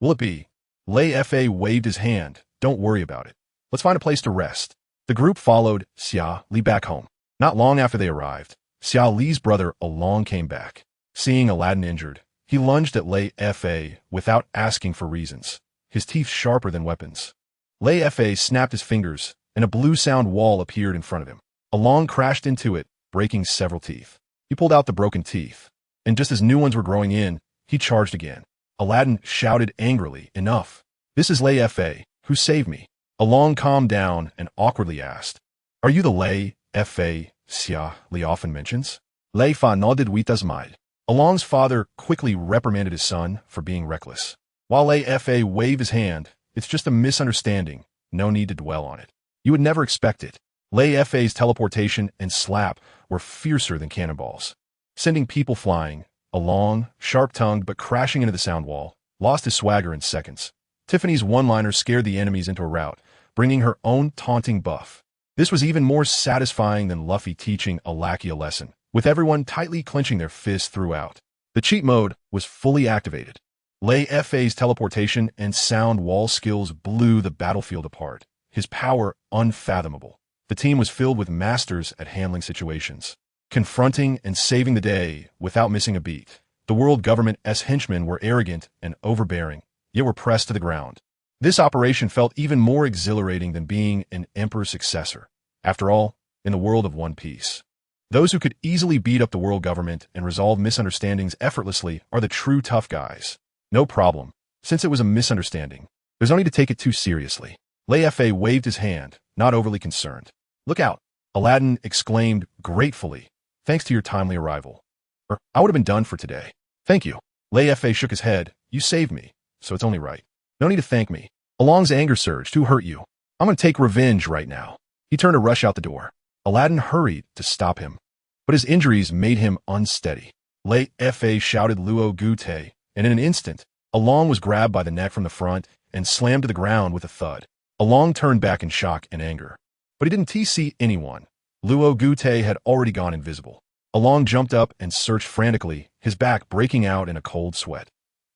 Will it be?" Leifa waved his hand. "Don't worry about it. Let's find a place to rest." The group followed Xia Li back home. Not long after they arrived, Xia Li's brother along came back. Seeing Aladdin injured, he lunged at Leifa without asking for reasons, his teeth sharper than weapons. Leifa snapped his fingers, and a blue sound wall appeared in front of him. Along crashed into it, breaking several teeth. He pulled out the broken teeth, and just as new ones were growing in, he charged again. Aladdin shouted angrily, "Enough! This is Leifa, who saved me." Along calmed down and awkwardly asked, "Are you the Leifa Xia Li often mentions?" Leifa nodded with a smile. Along's father quickly reprimanded his son for being reckless. While Leifa waved his hand, "It's just a misunderstanding. No need to dwell on it. You would never expect it." Leifa's teleportation and slap were fiercer than cannonballs, sending people flying. Along, sharp-tongued but crashing into the sound wall, lost his swagger in seconds. Tiffany's one-liner scared the enemies into a rout, bringing her own taunting buff. This was even more satisfying than Luffy teaching a lackey a lesson, with everyone tightly clenching their fists throughout. The cheat mode was fully activated. Leifa's teleportation and sound wall skills blew the battlefield apart, his power unfathomable. The team was filled with masters at handling situations, confronting and saving the day without missing a beat. The world government's henchmen were arrogant and overbearing, yet were pressed to the ground. This operation felt even more exhilarating than being an emperor's successor. After all, in the world of One Piece, those who could easily beat up the world government and resolve misunderstandings effortlessly are the true tough guys. No problem, since it was a misunderstanding. There's no need to take it too seriously. Leifa waved his hand, not overly concerned. "Look out!" Aladdin exclaimed gratefully. "Thanks to your timely arrival. I would have been done for today." "Thank you." Leifa shook his head. "You saved me, so it's only right. No need to thank me." Along's anger surged. "Who hurt you? I'm going to take revenge right now." He turned to rush out the door. Aladdin hurried to stop him. but his injuries made him unsteady. Leifa shouted Luo Gute, and in an instant, Along was grabbed by the neck from the front and slammed to the ground with a thud. Along turned back in shock and anger. But he didn't see anyone. Luo Gute had already gone invisible. Along jumped up and searched frantically, his back breaking out in a cold sweat.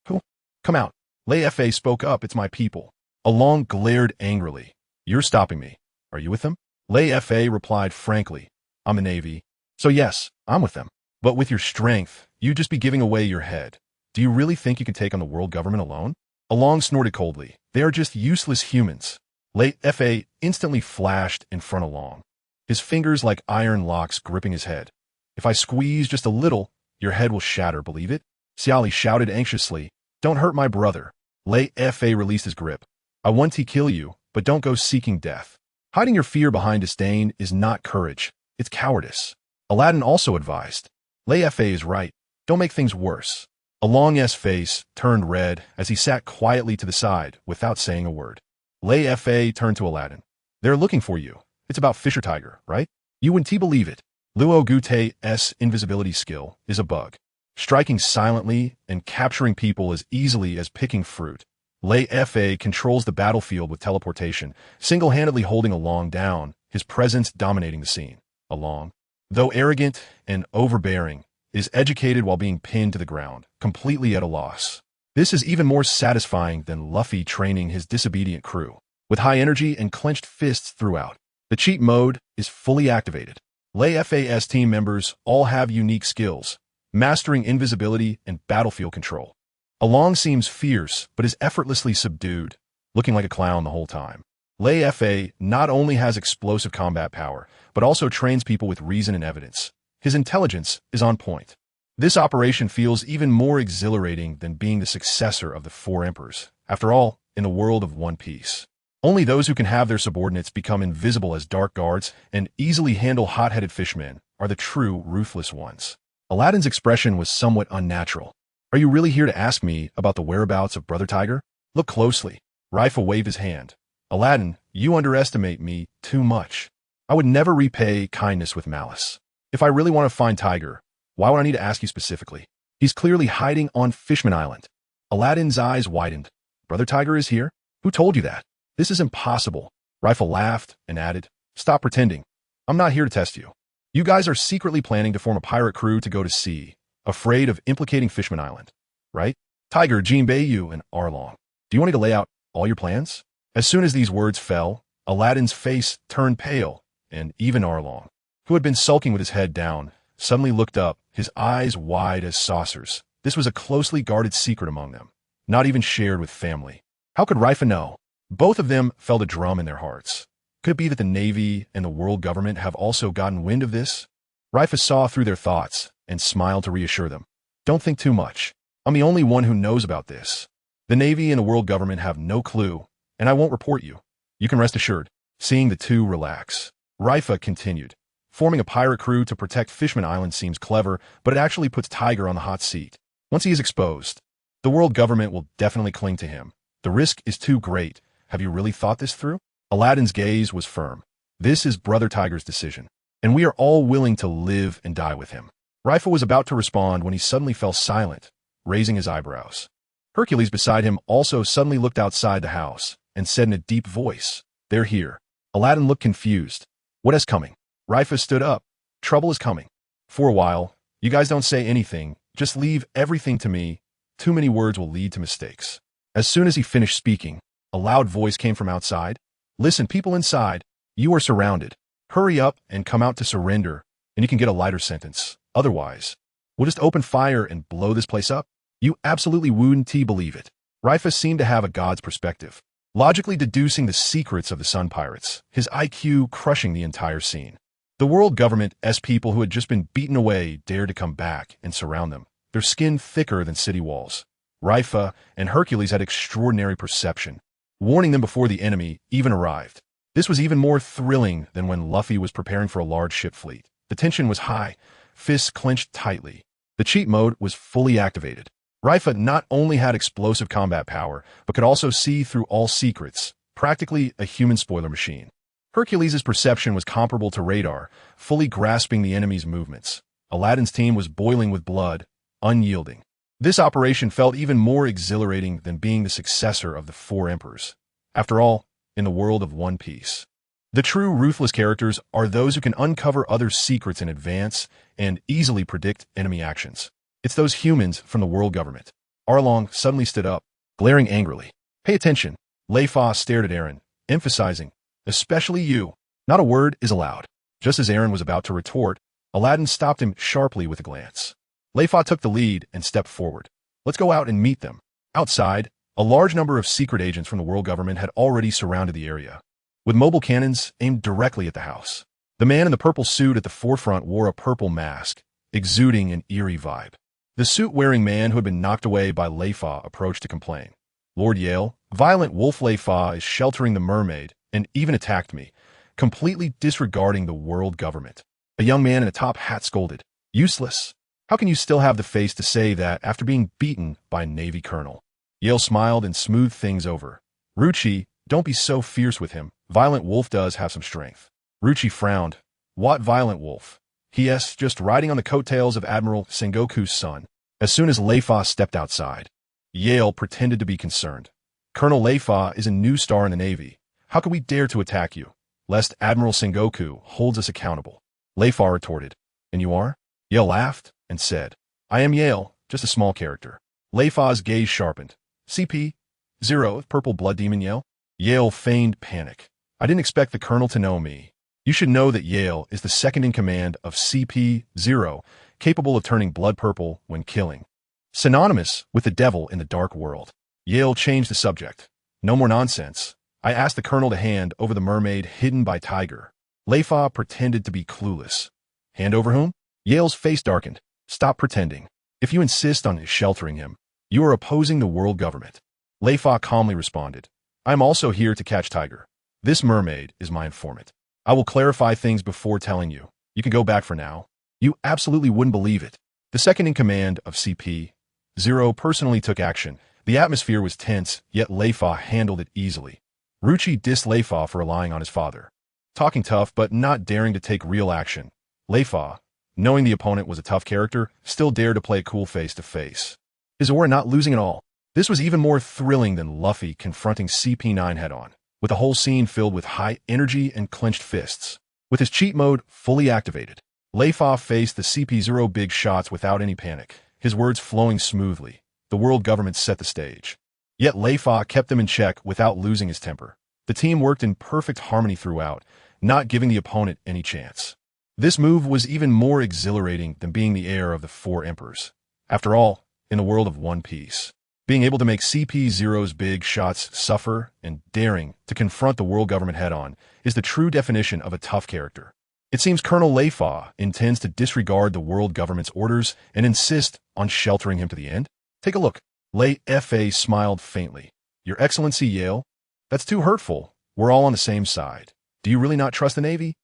Who? Come out. Leifa spoke up, it's my people. Along glared angrily. You're stopping me. Are you with them? Leifa replied frankly. I'm the Navy. So yes, I'm with them. But with your strength, you'd just be giving away your head. Do you really think you can take on the world government alone? Along snorted coldly. They are just useless humans. Leifa instantly flashed in front of Along, his fingers like iron locks gripping his head. If I squeeze just a little, your head will shatter, believe it? Xiali shouted anxiously. Don't hurt my brother. Leifa released his grip. I want to kill you, but don't go seeking death. Hiding your fear behind disdain is not courage, it's cowardice. Aladdin also advised. Leifa is right. Don't make things worse. Along's face turned red as he sat quietly to the side without saying a word. Leifa turned to Aladdin. They're looking for you. It's about Fisher Tiger, right? You wouldn't believe it. Luo Gute's invisibility skill is a bug, striking silently and capturing people as easily as picking fruit. Leifa controls the battlefield with teleportation, single-handedly holding Along down, his presence dominating the scene. Along, though arrogant and overbearing, is educated while being pinned to the ground, completely at a loss. This is even more satisfying than Luffy training his disobedient crew. With high energy and clenched fists throughout, the cheat mode is fully activated. Leifa's team members all have unique skills, mastering invisibility and battlefield control. Along seems fierce, but is effortlessly subdued, looking like a clown the whole time. Leifa not only has explosive combat power, but also trains people with reason and evidence. His intelligence is on point. This operation feels even more exhilarating than being the successor of the Four Emperors. After all, in the world of One Piece, only those who can have their subordinates become invisible as dark guards and easily handle hot-headed fishmen are the true ruthless ones. Aladdin's expression was somewhat unnatural. Are you really here to ask me about the whereabouts of Brother Tiger? Look closely. Leifa waved his hand. Aladdin, you underestimate me too much. I would never repay kindness with malice. If I really want to find Tiger, why would I need to ask you specifically? He's clearly hiding on Fishman Island. Aladdin's eyes widened. Brother Tiger is here? Who told you that? This is impossible. Leifa laughed and added, stop pretending. I'm not here to test you. You guys are secretly planning to form a pirate crew to go to sea, afraid of implicating Fishman Island, right? Tiger, Jinbeiyu, and Arlong. Do you want me to lay out all your plans? As soon as these words fell, Aladdin's face turned pale, and even Arlong, who had been sulking with his head down, suddenly looked up, his eyes wide as saucers. This was a closely guarded secret among them, not even shared with family. How could Leifa know? Both of them felt a drum in their hearts. Could it be that the Navy and the world government have also gotten wind of this? Leifa saw through their thoughts and smiled to reassure them. Don't think too much. I'm the only one who knows about this. The Navy and the world government have no clue, and I won't report you. You can rest assured. Seeing the two relax, Leifa continued. Forming a pirate crew to protect Fishman Island seems clever, but it actually puts Tiger on the hot seat. Once he is exposed, the world government will definitely cling to him. The risk is too great. Have you really thought this through? Aladdin's gaze was firm. This is Brother Tiger's decision, and we are all willing to live and die with him. Leifa was about to respond when he suddenly fell silent, raising his eyebrows. Hercules beside him also suddenly looked outside the house and said in a deep voice, they're here. Aladdin looked confused. What is coming? Leifa stood up. Trouble is coming. For a while, you guys don't say anything, just leave everything to me. Too many words will lead to mistakes. As soon as he finished speaking, a loud voice came from outside. Listen, people inside, you are surrounded. Hurry up and come out to surrender, and you can get a lighter sentence. Otherwise, we'll just open fire and blow this place up. You absolutely wouldn't believe it. Leifa seemed to have a god's perspective, logically deducing the secrets of the Sun Pirates, his IQ crushing the entire scene. The world government's people who had just been beaten away dared to come back and surround them, their skin thicker than city walls. Leifa and Hercules had extraordinary perception, warning them before the enemy even arrived. This was even more thrilling than when Luffy was preparing for a large ship fleet. The tension was high, fists clenched tightly. The cheat mode was fully activated. Leifa not only had explosive combat power, but could also see through all secrets, practically a human spoiler machine. Hercules' perception was comparable to radar, fully grasping the enemy's movements. Aladdin's team was boiling with blood, unyielding. This operation felt even more exhilarating than being the successor of the Four Emperors. After all, in the world of One Piece, the true ruthless characters are those who can uncover others' secrets in advance and easily predict enemy actions. It's those humans from the world government. Arlong suddenly stood up, glaring angrily. "Pay attention." Leifa stared at Aaron, emphasizing, "Especially you." Not a word is allowed. Just as Aaron was about to retort, Aladdin stopped him sharply with a glance. Leifa took the lead and stepped forward. "Let's go out and meet them." Outside, a large number of secret agents from the world government had already surrounded the area, with mobile cannons aimed directly at the house. The man in the purple suit at the forefront wore a purple mask, exuding an eerie vibe. The suit-wearing man who had been knocked away by Leifa approached to complain. "Lord Yale, Violent Wolf Leifa is sheltering the mermaid and even attacked me, completely disregarding the world government." A young man in a top hat scolded. "Useless. How can you still have the face to say that after being beaten by a Navy colonel?" Yale smiled and smoothed things over. "Ruchi, don't be so fierce with him. Violent Wolf does have some strength." Ruchi frowned. "What Violent Wolf?" "He.S. just riding on the coattails of Admiral Sengoku's son." As soon as Leifa stepped outside, Yale pretended to be concerned. "Colonel Leifa is a new star in the Navy. How could we dare to attack you, lest Admiral Sengoku holds us accountable?" Leifa retorted. "And you are?" Yale laughed and said, "I am Yale, just a small character." Leifa's gaze sharpened. "CP-0, Purple Blood Demon Yale?" Yale feigned panic. "I didn't expect the colonel to know me. You should know that Yale is the second in command of CP-0, capable of turning blood purple when killing. Synonymous with the devil in the dark world." Yale changed the subject. "No more nonsense. I asked the colonel to hand over the mermaid hidden by Tiger." Leifa pretended to be clueless. "Hand over whom?" Yale's face darkened. "Stop pretending. If you insist on sheltering him, you are opposing the world government." Leifa calmly responded, "I am also here to catch Tiger. This mermaid is my informant. I will clarify things before telling you. You can go back for now." You absolutely wouldn't believe it. The second in command of CP-0 personally took action. The atmosphere was tense, yet Leifa handled it easily. Ruchi dissed Leifa for relying on his father, talking tough but not daring to take real action. Leifa, knowing the opponent was a tough character, still dared to play cool face-to-face. His aura not losing at all. This was even more thrilling than Luffy confronting CP9 head-on, with the whole scene filled with high energy and clenched fists. With his cheat mode fully activated, Leifa faced the CP0 big shots without any panic, his words flowing smoothly. The world government set the stage. Yet Leifa kept them in check without losing his temper. The team worked in perfect harmony throughout, not giving the opponent any chance. This move was even more exhilarating than being the heir of the Four Emperors. After all, in the world of One Piece, being able to make CP0's big shots suffer and daring to confront the world government head-on is the true definition of a tough character. It seems Colonel Leifa intends to disregard the world government's orders and insist on sheltering him to the end. Take a look. Leifa smiled faintly. "Your Excellency Yale? That's too hurtful. We're all on the same side. Do you really not trust the Navy?"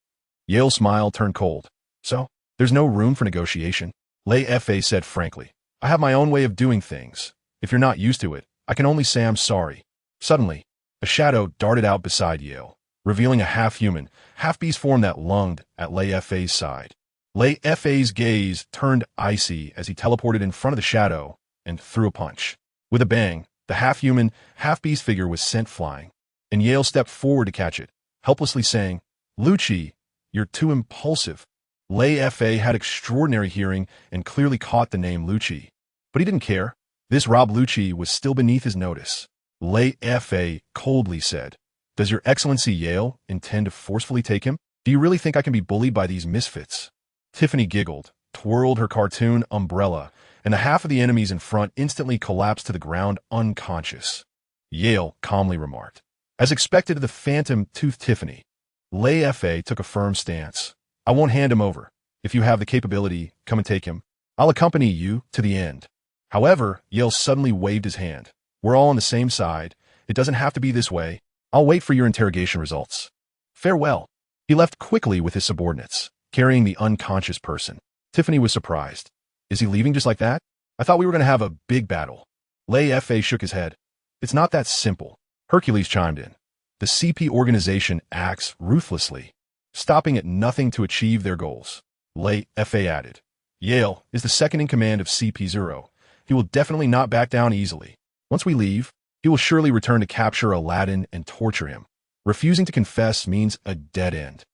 Yale's smile turned cold. "So, there's no room for negotiation?" Leifa said frankly. "I have my own way of doing things. If you're not used to it, I can only say I'm sorry." Suddenly, a shadow darted out beside Yale, revealing a half-human, half-beast form that lunged at Leifa's side. Leifa's gaze turned icy as he teleported in front of the shadow and threw a punch. With a bang, the half-human, half-beast figure was sent flying, and Yale stepped forward to catch it, helplessly saying, "Lucci, you're too impulsive." Leifa had extraordinary hearing and clearly caught the name Lucci, but he didn't care. This Rob Lucci was still beneath his notice. Leifa coldly said, "Does your Excellency Yale intend to forcefully take him? Do you really think I can be bullied by these misfits?" Tiffany giggled, twirled her cartoon umbrella, and the half of the enemies in front instantly collapsed to the ground unconscious. Yale calmly remarked, "As expected of the phantom-toothed Tiffany." Leifa took a firm stance. "I won't hand him over. If you have the capability, come and take him. I'll accompany you to the end." However, Yale suddenly waved his hand. "We're all on the same side. It doesn't have to be this way. I'll wait for your interrogation results. Farewell." He left quickly with his subordinates, carrying the unconscious person. Tiffany was surprised. "Is he leaving just like that? I thought we were going to have a big battle." Leifa shook his head. "It's not that simple." Hercules chimed in. The CP organization acts ruthlessly, stopping at nothing to achieve their goals. Leifa added. Yale is the second in command of CP0. He will definitely not back down easily. Once we leave, he will surely return to capture Aladdin and torture him. Refusing to confess means a dead end.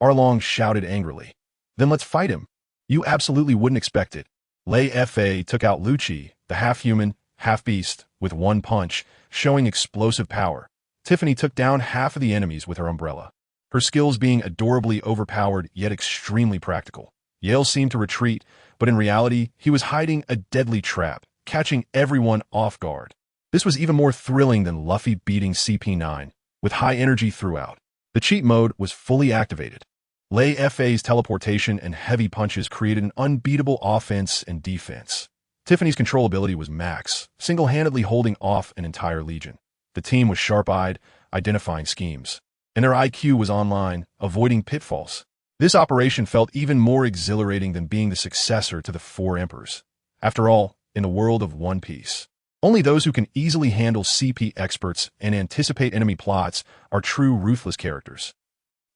Arlong shouted angrily. Then let's fight him. You absolutely wouldn't expect it. Leifa took out Lucci, the half-human, half-beast, with one punch, showing explosive power. Tiffany took down half of the enemies with her umbrella, her skills being adorably overpowered yet extremely practical. Yale seemed to retreat, but in reality, he was hiding a deadly trap, catching everyone off guard. This was even more thrilling than Luffy beating CP9, with high energy throughout. The cheat mode was fully activated. Leifa's teleportation and heavy punches created an unbeatable offense and defense. Tiffany's controllability was max, single-handedly holding off an entire legion. The team was sharp-eyed, identifying schemes, and their IQ was online, avoiding pitfalls. This operation felt even more exhilarating than being the successor to the Four Emperors. After all, in the world of One Piece, only those who can easily handle CP experts and anticipate enemy plots are true ruthless characters.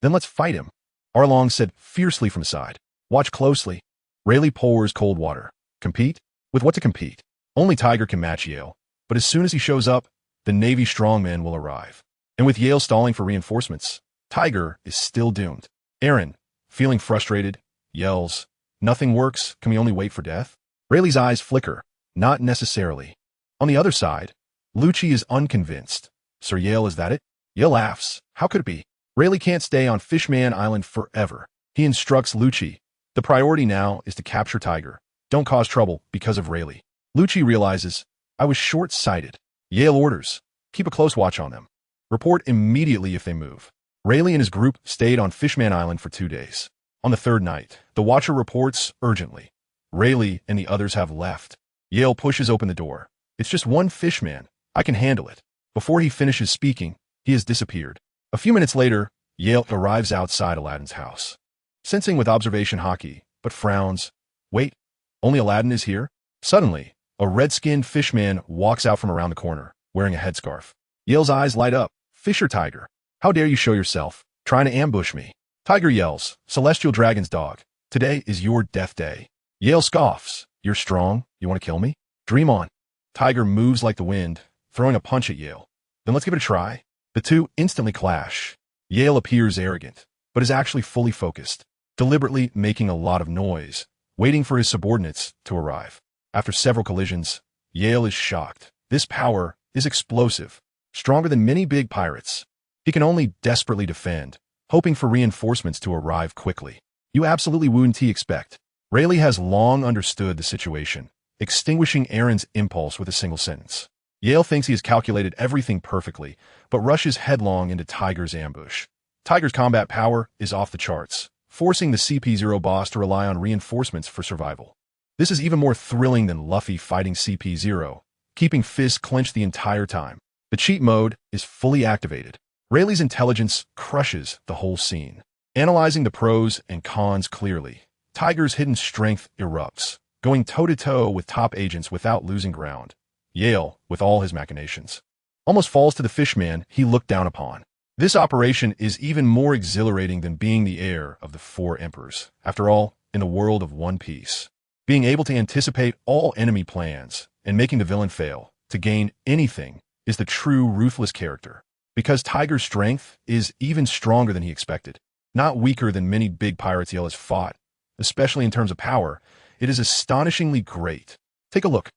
Then let's fight him, Arlong said fiercely from the side. Watch closely. Rayleigh pours cold water. Compete? With what to compete? Only Tiger can match Yale, but as soon as he shows up, the Navy strongmen will arrive. And with Yale stalling for reinforcements, Tiger is still doomed. Aaron, feeling frustrated, yells, "Nothing works, can we only wait for death?" Rayleigh's eyes flicker. Not necessarily. On the other side, Lucci is unconvinced. Sir Yale, is that it? Yale laughs. How could it be? Rayleigh can't stay on Fishman Island forever. He instructs Lucci. The priority now is to capture Tiger. Don't cause trouble because of Rayleigh. Lucci realizes, I was short-sighted. Yale orders, keep a close watch on them. Report immediately if they move. Rayleigh and his group stayed on Fishman Island for 2 days. On the third night, the Watcher reports urgently. Rayleigh and the others have left. Yale pushes open the door. It's just one Fishman. I can handle it. Before he finishes speaking, he has disappeared. A few minutes later, Yale arrives outside Aladdin's house. Sensing with observation Haki, but frowns. Wait, only Aladdin is here? Suddenly, a red-skinned Fishman walks out from around the corner, wearing a headscarf. Yale's eyes light up. Fisher Tiger, how dare you show yourself, trying to ambush me? Tiger yells, Celestial Dragon's dog, today is your death day. Yale scoffs, you're strong, you want to kill me? Dream on. Tiger moves like the wind, throwing a punch at Yale. Then let's give it a try. The two instantly clash. Yale appears arrogant, but is actually fully focused, deliberately making a lot of noise, waiting for his subordinates to arrive. After several collisions, Yale is shocked. This power is explosive, stronger than many big pirates. He can only desperately defend, hoping for reinforcements to arrive quickly. You absolutely wouldn't expect. Rayleigh has long understood the situation, extinguishing Aaron's impulse with a single sentence. Yale thinks he has calculated everything perfectly, but rushes headlong into Tiger's ambush. Tiger's combat power is off the charts, forcing the CP0 boss to rely on reinforcements for survival. This is even more thrilling than Luffy fighting CP0, keeping fists clenched the entire time. The cheat mode is fully activated. Rayleigh's intelligence crushes the whole scene. Analyzing the pros and cons clearly, Tiger's hidden strength erupts, going toe-to-toe with top agents without losing ground. Yale, with all his machinations, almost falls to the Fishman he looked down upon. This operation is even more exhilarating than being the heir of the Four Emperors. After all, in the world of One Piece, being able to anticipate all enemy plans and making the villain fail to gain anything is the true ruthless character. Because Tiger's strength is even stronger than he expected, not weaker than many big pirates Yale has fought, especially in terms of power, it is astonishingly great. Take a look.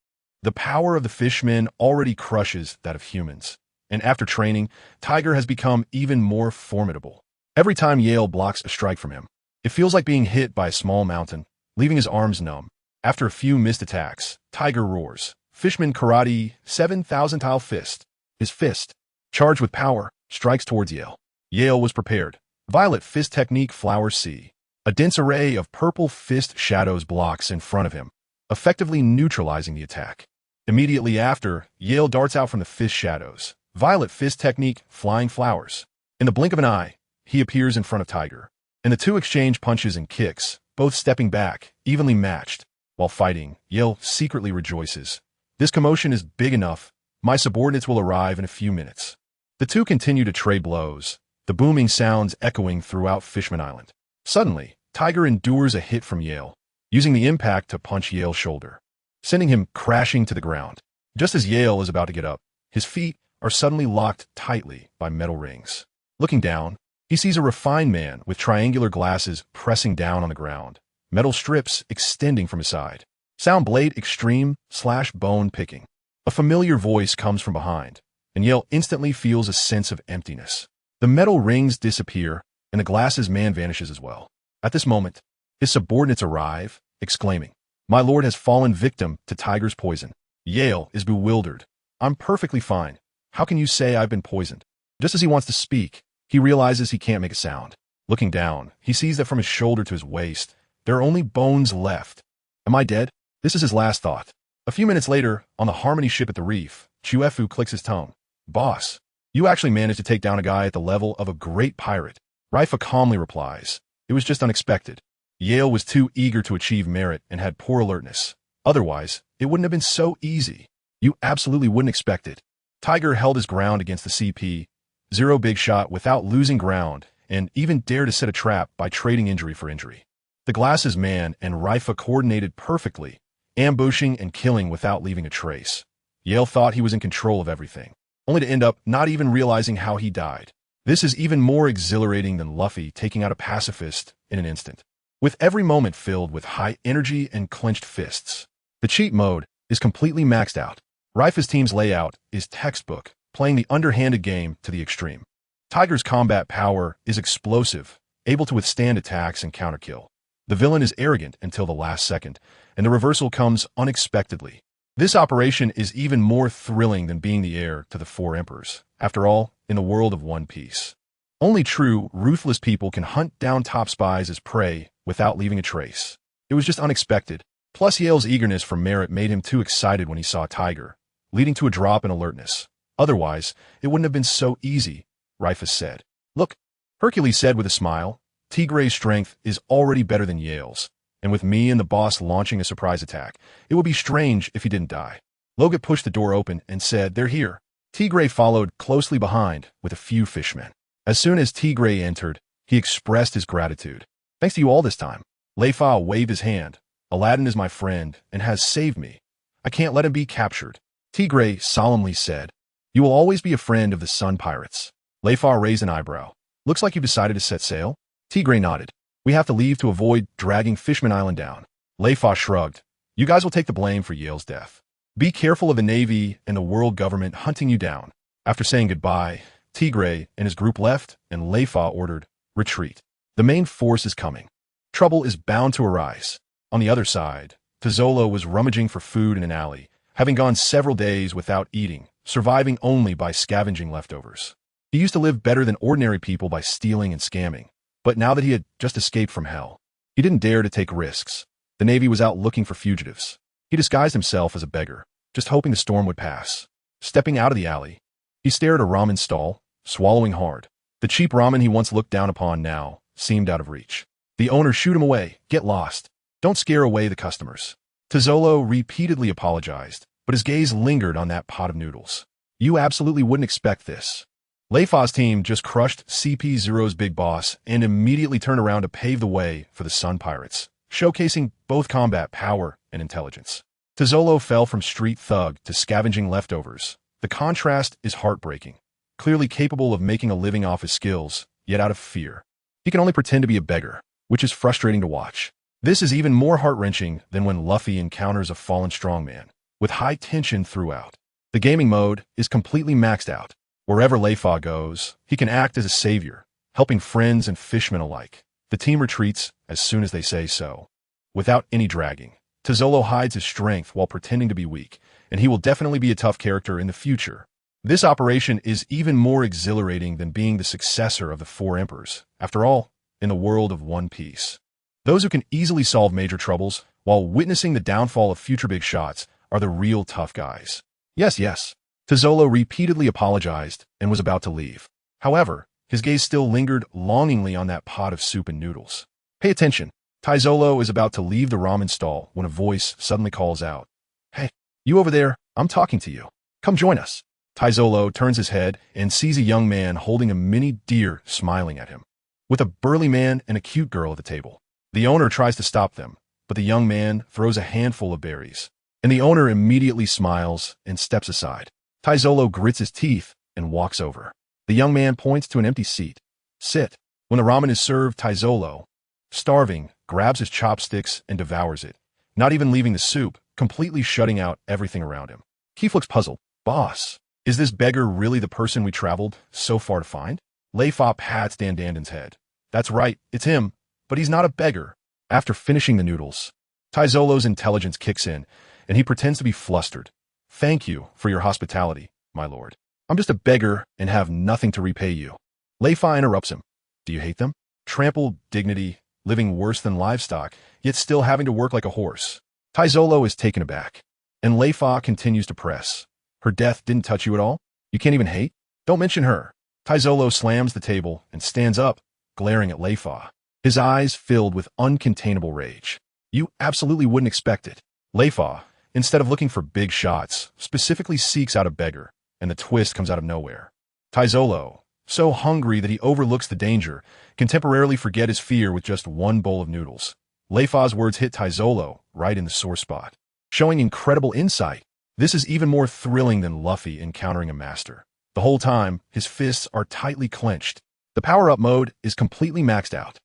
The power of the Fishmen already crushes that of humans, and after training, Tiger has become even more formidable. Every time Yale blocks a strike from him, it feels like being hit by a small mountain, leaving his arms numb. After a few missed attacks, Tiger roars, Fishman Karate 7,000 tile fist. His fist, charged with power, strikes towards Yale. Yale was prepared. Violet fist technique Flower C. A dense array of purple fist shadows blocks in front of him, effectively neutralizing the attack. Immediately after, Yale darts out from the fist shadows. Violet fist technique Flying Flowers. In the blink of an eye, he appears in front of Tiger, and the two exchange punches and kicks, both stepping back, evenly matched. While fighting, Yale secretly rejoices. This commotion is big enough. My subordinates will arrive in a few minutes. The two continue to trade blows, the booming sounds echoing throughout Fishman Island. Suddenly, Tiger endures a hit from Yale, using the impact to punch Yale's shoulder, sending him crashing to the ground. Just as Yale is about to get up, his feet are suddenly locked tightly by metal rings. Looking down, he sees a refined man with triangular glasses pressing down on the ground, metal strips extending from his side. Sound blade extreme / bone picking. A familiar voice comes from behind, and Yale instantly feels a sense of emptiness. The metal rings disappear, and the glasses man vanishes as well. At this moment, his subordinates arrive, exclaiming, "My lord has fallen victim to Tiger's poison." Yale is bewildered. "I'm perfectly fine. How can you say I've been poisoned?" Just as he wants to speak, he realizes he can't make a sound. Looking down, he sees that from his shoulder to his waist, there are only bones left. Am I dead? This is his last thought. A few minutes later, on the Harmony ship at the reef, Chuefu clicks his tongue. "Boss, you actually managed to take down a guy at the level of a great pirate." Leifa calmly replies, "It was just unexpected." Yale was too eager to achieve merit and had poor alertness. Otherwise, it wouldn't have been so easy. You absolutely wouldn't expect it. Tiger held his ground against the CP-0 big shot without losing ground and even dared to set a trap by trading injury for injury. The glasses man and Leifa coordinated perfectly, ambushing and killing without leaving a trace. Yale thought he was in control of everything, only to end up not even realizing how he died. This is even more exhilarating than Luffy taking out a pacifist in an instant, with every moment filled with high energy and clenched fists. The cheat mode is completely maxed out. Leifa's team's layout is textbook, playing the underhanded game to the extreme. Tiger's combat power is explosive, able to withstand attacks and counterkill. The villain is arrogant until the last second, and the reversal comes unexpectedly. This operation is even more thrilling than being the heir to the Four Emperors. After all, in the world of One Piece, only true, ruthless people can hunt down top spies as prey without leaving a trace. It was just unexpected. Plus, Yale's eagerness for merit made him too excited when he saw Tiger, leading to a drop in alertness. Otherwise, it wouldn't have been so easy, Rifus said. "Look," Hercules said with a smile, "Tigre's strength is already better than Yale's, and with me and the boss launching a surprise attack, it would be strange if he didn't die." Logan pushed the door open and said, "They're here." Tigre followed closely behind with a few fishmen. As soon as Tigre entered, he expressed his gratitude. "Thanks to you all this time." Leifa waved his hand. "Aladdin is my friend and has saved me. I can't let him be captured." Tigre solemnly said, "You will always be a friend of the Sun Pirates." Leifa raised an eyebrow. "Looks like you've decided to set sail?" Tigre nodded. "We have to leave to avoid dragging Fishman Island down." Leifa shrugged. "You guys will take the blame for Yale's death. Be careful of the Navy and the world government hunting you down." After saying goodbye, Tigre and his group left, and Leifa ordered, "Retreat. The main force is coming. Trouble is bound to arise." On the other side, Pizzolo was rummaging for food in an alley, having gone several days without eating, surviving only by scavenging leftovers. He used to live better than ordinary people by stealing and scamming, but now that he had just escaped from hell, he didn't dare to take risks. The Navy was out looking for fugitives. He disguised himself as a beggar, just hoping the storm would pass. Stepping out of the alley, he stared at a ramen stall, swallowing hard. The cheap ramen he once looked down upon now seemed out of reach. The owner shooed him away. "Get lost. Don't scare away the customers." Pizzolo repeatedly apologized, but his gaze lingered on that pot of noodles. "You absolutely wouldn't expect this." Leifa's team just crushed CP0's big boss and immediately turned around to pave the way for the Sun Pirates, showcasing both combat power and intelligence. Pizzolo fell from street thug to scavenging leftovers. The contrast is heartbreaking. Clearly capable of making a living off his skills, yet out of fear. He can only pretend to be a beggar, which is frustrating to watch. This is even more heart-wrenching than when Luffy encounters a fallen strongman, with high tension throughout. The gaming mode is completely maxed out. Wherever Leifa goes, he can act as a savior, helping friends and fishmen alike. The team retreats as soon as they say so. Without any dragging, Pizzolo hides his strength while pretending to be weak, and he will definitely be a tough character in the future. This operation is even more exhilarating than being the successor of the Four Emperors. After all, in the world of One Piece, those who can easily solve major troubles while witnessing the downfall of future big shots are the real tough guys. Yes. Pizzolo repeatedly apologized and was about to leave. However, his gaze still lingered longingly on that pot of soup and noodles. "Pay attention." Pizzolo is about to leave the ramen stall when a voice suddenly calls out, "Hey, you over there, I'm talking to you. Come join us." Taizolo turns his head and sees a young man holding a mini deer smiling at him, with a burly man and a cute girl at the table. The owner tries to stop them, but the young man throws a handful of berries, and the owner immediately smiles and steps aside. Taizolo grits his teeth and walks over. The young man points to an empty seat. Sit. When the ramen is served, Taizolo, starving, grabs his chopsticks and devours it, not even leaving the soup, completely shutting out everything around him. Keith looks puzzled. Boss, is this beggar really the person we traveled so far to find? Leifa pats Dandanden's head. That's right, it's him, but he's not a beggar. After finishing the noodles, Taizolo's intelligence kicks in, and he pretends to be flustered. Thank you for your hospitality, my lord. I'm just a beggar and have nothing to repay you. Leifa interrupts him. Do you hate them? Trampled dignity, living worse than livestock, yet still having to work like a horse. Taizolo is taken aback, and Leifa continues to press. Her death didn't touch you at all? You can't even hate? Don't mention her. Taizolo slams the table and stands up, glaring at Leifa, his eyes filled with uncontainable rage. You absolutely wouldn't expect it. Leifa, instead of looking for big shots, specifically seeks out a beggar, and the twist comes out of nowhere. Taizolo, so hungry that he overlooks the danger, can temporarily forget his fear with just one bowl of noodles. Leifa's words hit Taizolo right in the sore spot, showing incredible insight. This is even more thrilling than Luffy encountering a master. The whole time, his fists are tightly clenched. The power-up mode is completely maxed out.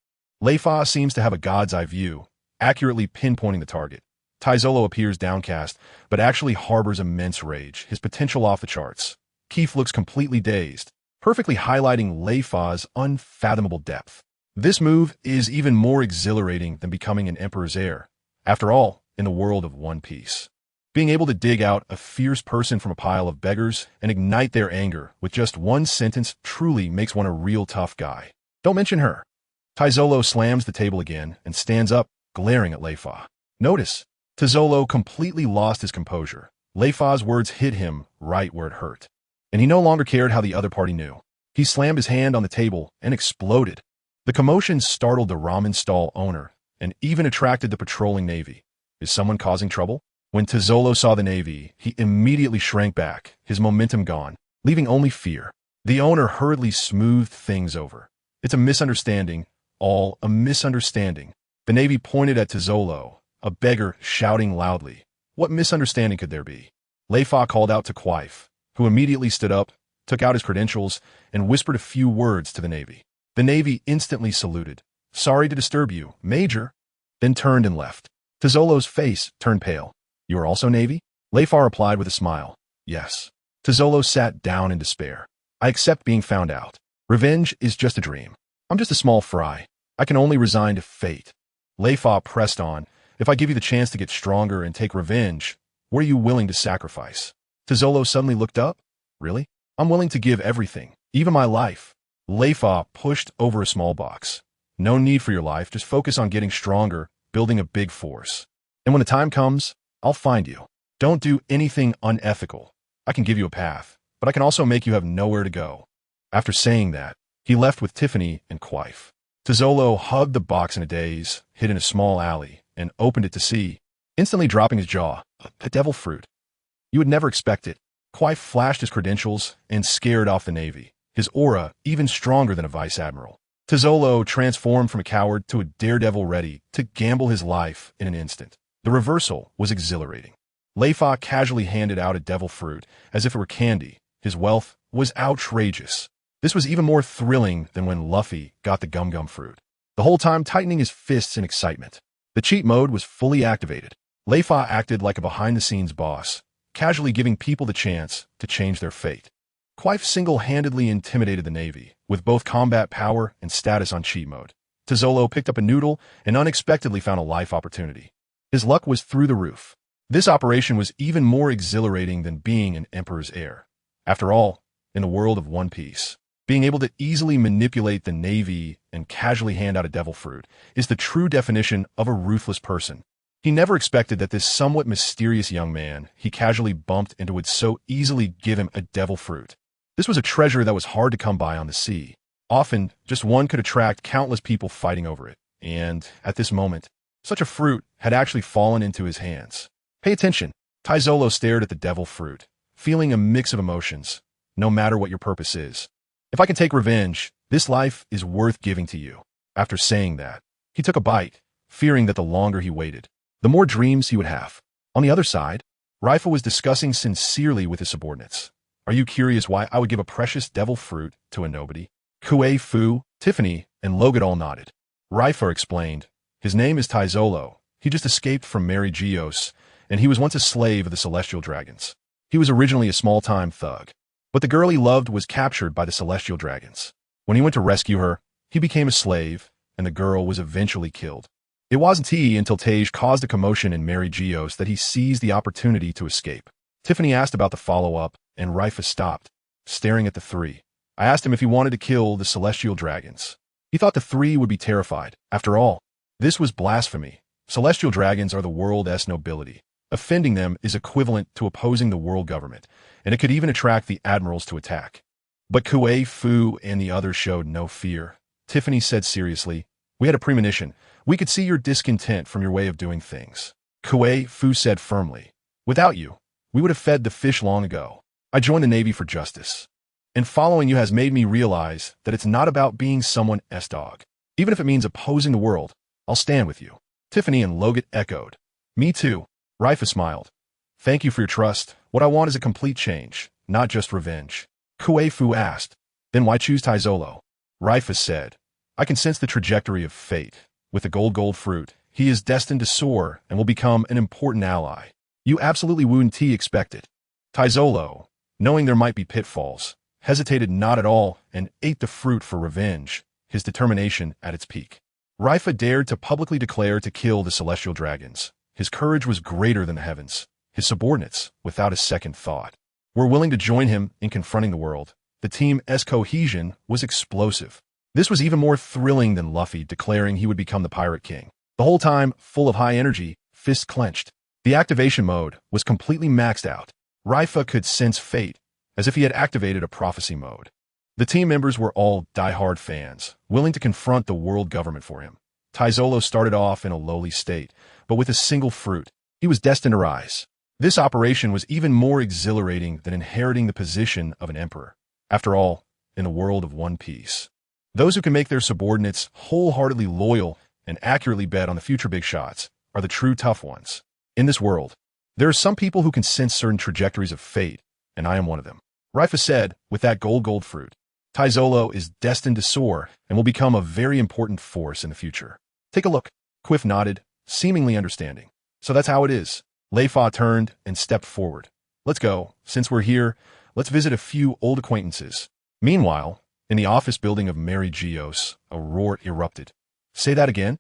Leifa seems to have a god's eye view, accurately pinpointing the target. Taizolo appears downcast, but actually harbors immense rage, his potential off the charts. Keith looks completely dazed, perfectly highlighting Leifa's unfathomable depth. This move is even more exhilarating than becoming an emperor's heir. After all, in the world of One Piece, being able to dig out a fierce person from a pile of beggars and ignite their anger with just one sentence truly makes one a real tough guy. Don't mention her. Taizolo slams the table again and stands up, glaring at Leifa. Notice, Taizolo completely lost his composure. Leifa's words hit him right where it hurt, and he no longer cared how the other party knew. He slammed his hand on the table and exploded. The commotion startled the ramen stall owner and even attracted the patrolling navy. Is someone causing trouble? When Taizolo saw the navy, he immediately shrank back, his momentum gone, leaving only fear. The owner hurriedly smoothed things over. It's a misunderstanding, all a misunderstanding. The navy pointed at Taizolo, a beggar shouting loudly. What misunderstanding could there be? Leifa called out to Quaife, who immediately stood up, took out his credentials, and whispered a few words to the navy. The navy instantly saluted. Sorry to disturb you, Major, then turned and left. Taizolo's face turned pale. You are also Navy? Leifa replied with a smile. Yes. Taizolo sat down in despair. I accept being found out. Revenge is just a dream. I'm just a small fry. I can only resign to fate. Leifa pressed on. If I give you the chance to get stronger and take revenge, what are you willing to sacrifice? Taizolo suddenly looked up. Really? I'm willing to give everything, even my life. Leifa pushed over a small box. No need for your life, just focus on getting stronger, building a big force. And when the time comes, I'll find you. Don't do anything unethical. I can give you a path, but I can also make you have nowhere to go. After saying that, he left with Tiffany and Quaife. Taizolo hugged the box in a daze, hid in a small alley, and opened it to see, instantly dropping his jaw, a devil fruit. You would never expect it. Quaife flashed his credentials and scared off the navy, his aura even stronger than a vice admiral. Taizolo transformed from a coward to a daredevil ready to gamble his life in an instant. The reversal was exhilarating. Leifa casually handed out a devil fruit as if it were candy. His wealth was outrageous. This was even more thrilling than when Luffy got the gum-gum fruit, the whole time tightening his fists in excitement. The cheat mode was fully activated. Leifa acted like a behind-the-scenes boss, casually giving people the chance to change their fate. Quaife single-handedly intimidated the navy, with both combat power and status on cheat mode. Taizolo picked up a noodle and unexpectedly found a life opportunity. His luck was through the roof. This operation was even more exhilarating than being an emperor's heir. After all, in the world of One Piece, being able to easily manipulate the navy and casually hand out a devil fruit is the true definition of a ruthless person. He never expected that this somewhat mysterious young man he casually bumped into would so easily give him a devil fruit. This was a treasure that was hard to come by on the sea. Often, just one could attract countless people fighting over it, and, at this moment, such a fruit had actually fallen into his hands. Pay attention. Taizolo stared at the devil fruit, feeling a mix of emotions, no matter what your purpose is. If I can take revenge, this life is worth giving to you. After saying that, he took a bite, fearing that the longer he waited, the more dreams he would have. On the other side, Leifa was discussing sincerely with his subordinates. Are you curious why I would give a precious devil fruit to a nobody? Kue Fu, Tiffany, and Logan all nodded. Leifa explained, his name is Taizolo. He just escaped from Mary Geos, and he was once a slave of the Celestial Dragons. He was originally a small-time thug, but the girl he loved was captured by the Celestial Dragons. When he went to rescue her, he became a slave, and the girl was eventually killed. It wasn't until Tage caused a commotion in Mary Geos that he seized the opportunity to escape. Tiffany asked about the follow-up, and Leifa stopped, staring at the three. I asked him if he wanted to kill the Celestial Dragons. He thought the three would be terrified. After all, this was blasphemy. Celestial Dragons are the world's nobility. Offending them is equivalent to opposing the world government, and it could even attract the admirals to attack. But Kue Fu and the others showed no fear. Tiffany said seriously, we had a premonition. We could see your discontent from your way of doing things. Kue Fu said firmly, without you, we would have fed the fish long ago. I joined the Navy for justice. And following you has made me realize that it's not about being someone's dog. Even if it means opposing the world, I'll stand with you. Tiffany and Logan echoed. Me too. Leifa smiled. Thank you for your trust. What I want is a complete change, not just revenge. Kue Fu asked, then why choose Taizolo? Leifa said, I can sense the trajectory of fate. With the gold fruit, he is destined to soar and will become an important ally. You absolutely wouldn't expect it. Taizolo, knowing there might be pitfalls, hesitated not at all and ate the fruit for revenge, his determination at its peak. Leifa dared to publicly declare to kill the Celestial Dragons. His courage was greater than the heavens. His subordinates, without a second thought, were willing to join him in confronting the world. The team's cohesion was explosive. This was even more thrilling than Luffy declaring he would become the Pirate King. The whole time, full of high energy, fists clenched. The activation mode was completely maxed out. Leifa could sense fate, as if he had activated a prophecy mode. The team members were all die-hard fans, willing to confront the world government for him. Taizolo started off in a lowly state, but with a single fruit, he was destined to rise. This operation was even more exhilarating than inheriting the position of an emperor. After all, in the world of One Piece, those who can make their subordinates wholeheartedly loyal and accurately bet on the future big shots are the true tough ones. In this world, there are some people who can sense certain trajectories of fate, and I am one of them. Leifa said, with that gold fruit, Taizolo is destined to soar and will become a very important force in the future. Take a look. Quiff nodded, seemingly understanding. So that's how it is. Leifa turned and stepped forward. Let's go. Since we're here, let's visit a few old acquaintances. Meanwhile, in the office building of Mary Geos, a roar erupted. Say that again?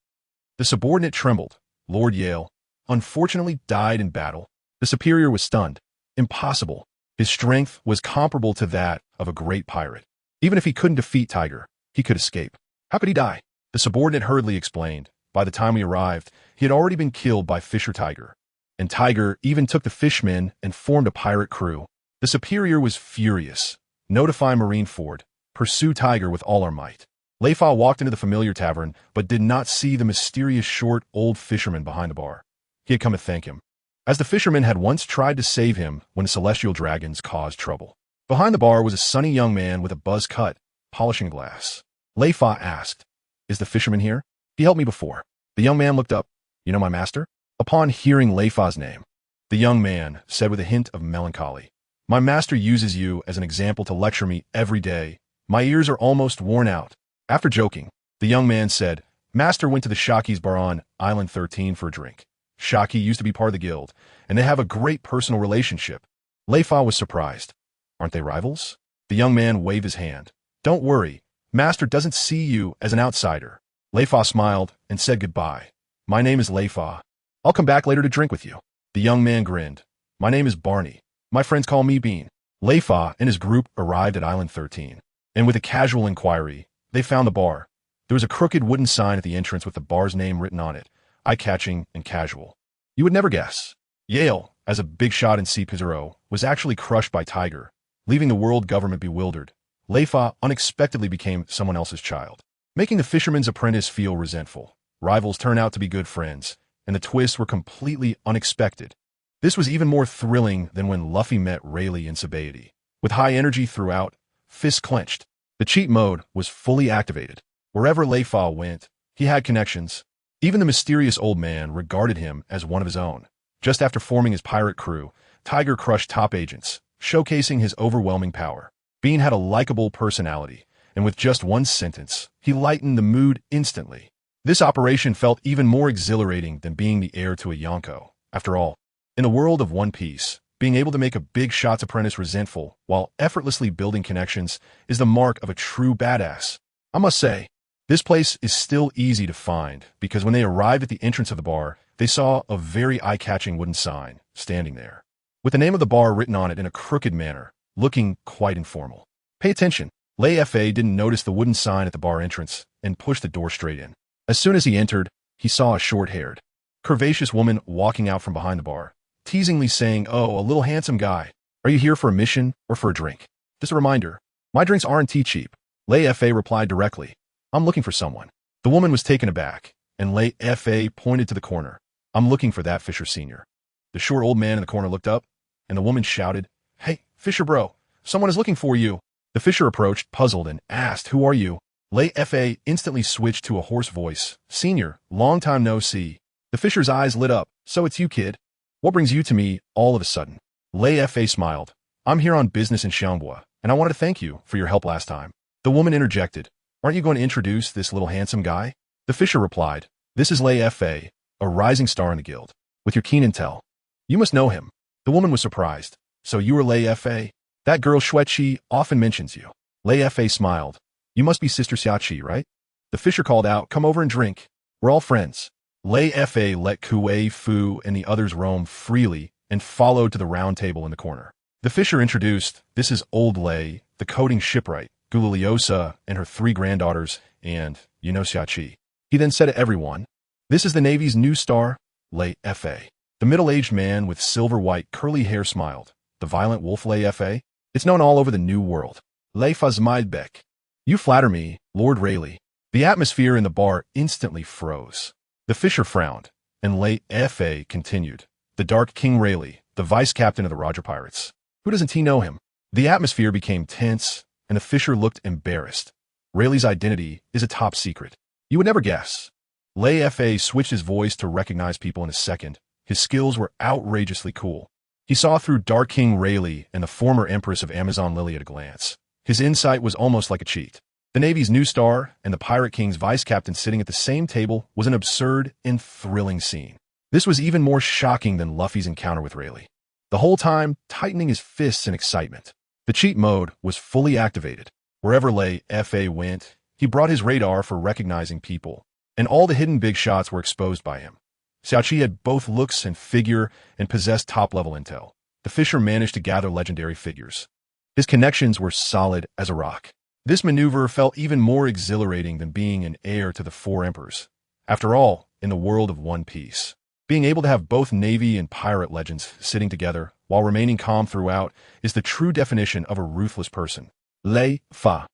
The subordinate trembled. Lord Yale, unfortunately, died in battle. The superior was stunned. Impossible. His strength was comparable to that of a great pirate. Even if he couldn't defeat Tiger, he could escape. How could he die? The subordinate hurriedly explained. By the time we arrived, he had already been killed by Fisher Tiger. And Tiger even took the fishmen and formed a pirate crew. The superior was furious. Notify Marineford. Pursue Tiger with all our might. Leifa walked into the familiar tavern, but did not see the mysterious short old fisherman behind the bar. He had come to thank him, as the fisherman had once tried to save him when the Celestial Dragons caused trouble. Behind the bar was a sunny young man with a buzz cut, polishing glass. Leifa asked, is the fisherman here? He helped me before. The young man looked up. You know my master? Upon hearing Leifa's name, the young man said with a hint of melancholy, my master uses you as an example to lecture me every day. My ears are almost worn out. After joking, the young man said, Master went to the Shaki's bar on Island 13 for a drink. Shaki used to be part of the guild, and they have a great personal relationship. Leifa was surprised. Aren't they rivals? The young man waved his hand. Don't worry. Master doesn't see you as an outsider. Leifa smiled and said goodbye. My name is Leifa. I'll come back later to drink with you. The young man grinned. My name is Barney. My friends call me Bean. Leifa and his group arrived at Island 13, and with a casual inquiry, they found the bar. There was a crooked wooden sign at the entrance with the bar's name written on it, eye-catching and casual. You would never guess. Yale, as a big shot in C. Pizarro, was actually crushed by Tiger, leaving the world government bewildered. Leifa unexpectedly became someone else's child, making the fisherman's apprentice feel resentful. Rivals turn out to be good friends, and the twists were completely unexpected. This was even more thrilling than when Luffy met Rayleigh in Sabaody. With high energy throughout, fists clenched, the cheat mode was fully activated. Wherever Leifa went, he had connections. Even the mysterious old man regarded him as one of his own. Just after forming his pirate crew, Tiger crushed top agents, showcasing his overwhelming power. Bean had a likable personality, and with just one sentence, he lightened the mood instantly. This operation felt even more exhilarating than being the heir to a Yonko. After all, in the world of One Piece, being able to make a big shot's apprentice resentful while effortlessly building connections is the mark of a true badass. I must say, this place is still easy to find because when they arrived at the entrance of the bar, they saw a very eye-catching wooden sign standing there, with the name of the bar written on it in a crooked manner, looking quite informal. Pay attention. Leifa didn't notice the wooden sign at the bar entrance and pushed the door straight in. As soon as he entered, he saw a short-haired, curvaceous woman walking out from behind the bar, teasingly saying, "Oh, a little handsome guy. Are you here for a mission or for a drink?" Just a reminder, my drinks aren't cheap. Leifa replied directly, "I'm looking for someone." The woman was taken aback, and Leifa pointed to the corner. "I'm looking for that Fisher Sr." The short old man in the corner looked up, and the woman shouted, "Hey, Fisher bro, someone is looking for you." The Fisher approached, puzzled, and asked, "Who are you?" Leifa instantly switched to a hoarse voice, "Senior, long time no see." The Fisher's eyes lit up. "So it's you, kid. What brings you to me all of a sudden?" Leifa smiled. "I'm here on business in Shanghua, and I wanted to thank you for your help last time." The woman interjected, "Aren't you going to introduce this little handsome guy?" The Fisher replied, "This is Leifa, a rising star in the guild. With your keen intel, you must know him." The woman was surprised. "So you are Leifa? That girl Shueqi often mentions you." Leifa smiled. "You must be Sister Xiaoqi, right?" The Fisher called out, "Come over and drink. We're all friends." Leifa let Kuei Fu and the others roam freely and followed to the round table in the corner. The Fisher introduced, "This is Old Lei, the coding shipwright, Guliliosa and her 3 granddaughters, and, you know, Xiaoqi." He then said to everyone, "This is the Navy's new star, Leifa." The middle-aged man with silver-white curly hair smiled. "The violent wolf Leifa? It's known all over the New World. Leifa Zmaidbek." "You flatter me, Lord Rayleigh." The atmosphere in the bar instantly froze. The Fisher frowned, and Leifa continued, "The Dark King Rayleigh, the vice-captain of the Roger Pirates. Who doesn't he know him?" The atmosphere became tense, and the Fisher looked embarrassed. "Rayleigh's identity is a top secret. You would never guess." Leifa switched his voice to recognize people in a second. His skills were outrageously cool. He saw through Dark King Rayleigh and the former Empress of Amazon Lily at a glance. His insight was almost like a cheat. The Navy's new star and the Pirate King's vice-captain sitting at the same table was an absurd and thrilling scene. This was even more shocking than Luffy's encounter with Rayleigh, the whole time tightening his fists in excitement. The cheat mode was fully activated. Wherever Leifa went, he brought his radar for recognizing people, and all the hidden big shots were exposed by him. Xiaoqi had both looks and figure and possessed top-level intel. The Fisher managed to gather legendary figures. His connections were solid as a rock. This maneuver felt even more exhilarating than being an heir to the 4 emperors. After all, in the world of One Piece, being able to have both Navy and pirate legends sitting together while remaining calm throughout is the true definition of a ruthless person. Leifa.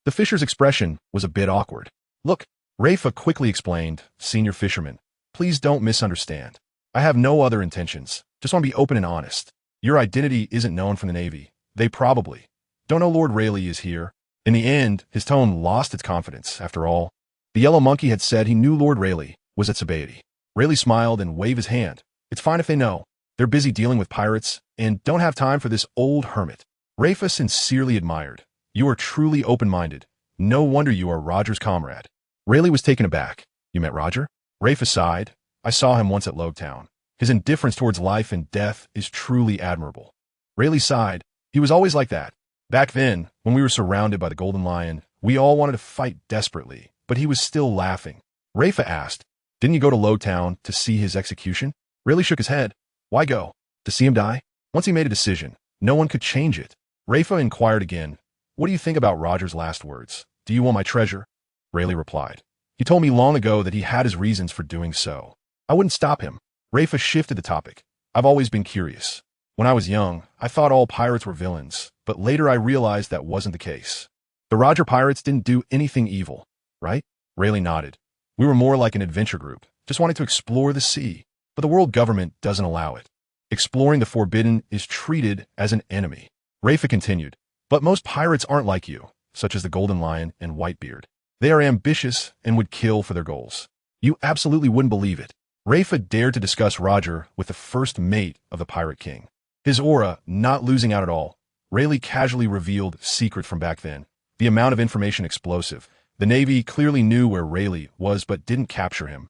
The Fisher's expression was a bit awkward. "Look," Leifa quickly explained, "Senior Fisherman, please don't misunderstand. I have no other intentions. Just want to be open and honest. Your identity isn't known from the Navy. They probably don't know Lord Rayleigh is here." In the end, his tone lost its confidence. After all, the Yellow Monkey had said he knew Lord Rayleigh was at Sabaody. Rayleigh smiled and waved his hand. "It's fine if they know. They're busy dealing with pirates and don't have time for this old hermit." Leifa sincerely admired. "You are truly open-minded. No wonder you are Roger's comrade." Rayleigh was taken aback. "You met Roger?" Leifa sighed. "I saw him once at Logtown. His indifference towards life and death is truly admirable." Rayleigh sighed. "He was always like that. Back then, when we were surrounded by the Golden Lion, we all wanted to fight desperately, but he was still laughing." Leifa asked, "Didn't you go to Lowtown to see his execution?" Rayleigh shook his head. "Why go? To see him die?" Once he made a decision, no one could change it. Leifa inquired again, "What do you think about Roger's last words? Do you want my treasure?" Rayleigh replied, "He told me long ago that he had his reasons for doing so. I wouldn't stop him." Leifa shifted the topic. "I've always been curious. When I was young, I thought all pirates were villains, but later I realized that wasn't the case. The Roger Pirates didn't do anything evil, right?" Rayleigh nodded. "We were more like an adventure group, just wanting to explore the sea, but the world government doesn't allow it. Exploring the forbidden is treated as an enemy. Leifa continued, but most pirates aren't like you, such as the Golden Lion and Whitebeard. They are ambitious and would kill for their goals. You absolutely wouldn't believe it. Leifa dared to discuss Roger with the first mate of the Pirate King. His aura not losing out at all. Rayleigh casually revealed secret from back then. The amount of information explosive. The Navy clearly knew where Rayleigh was but didn't capture him.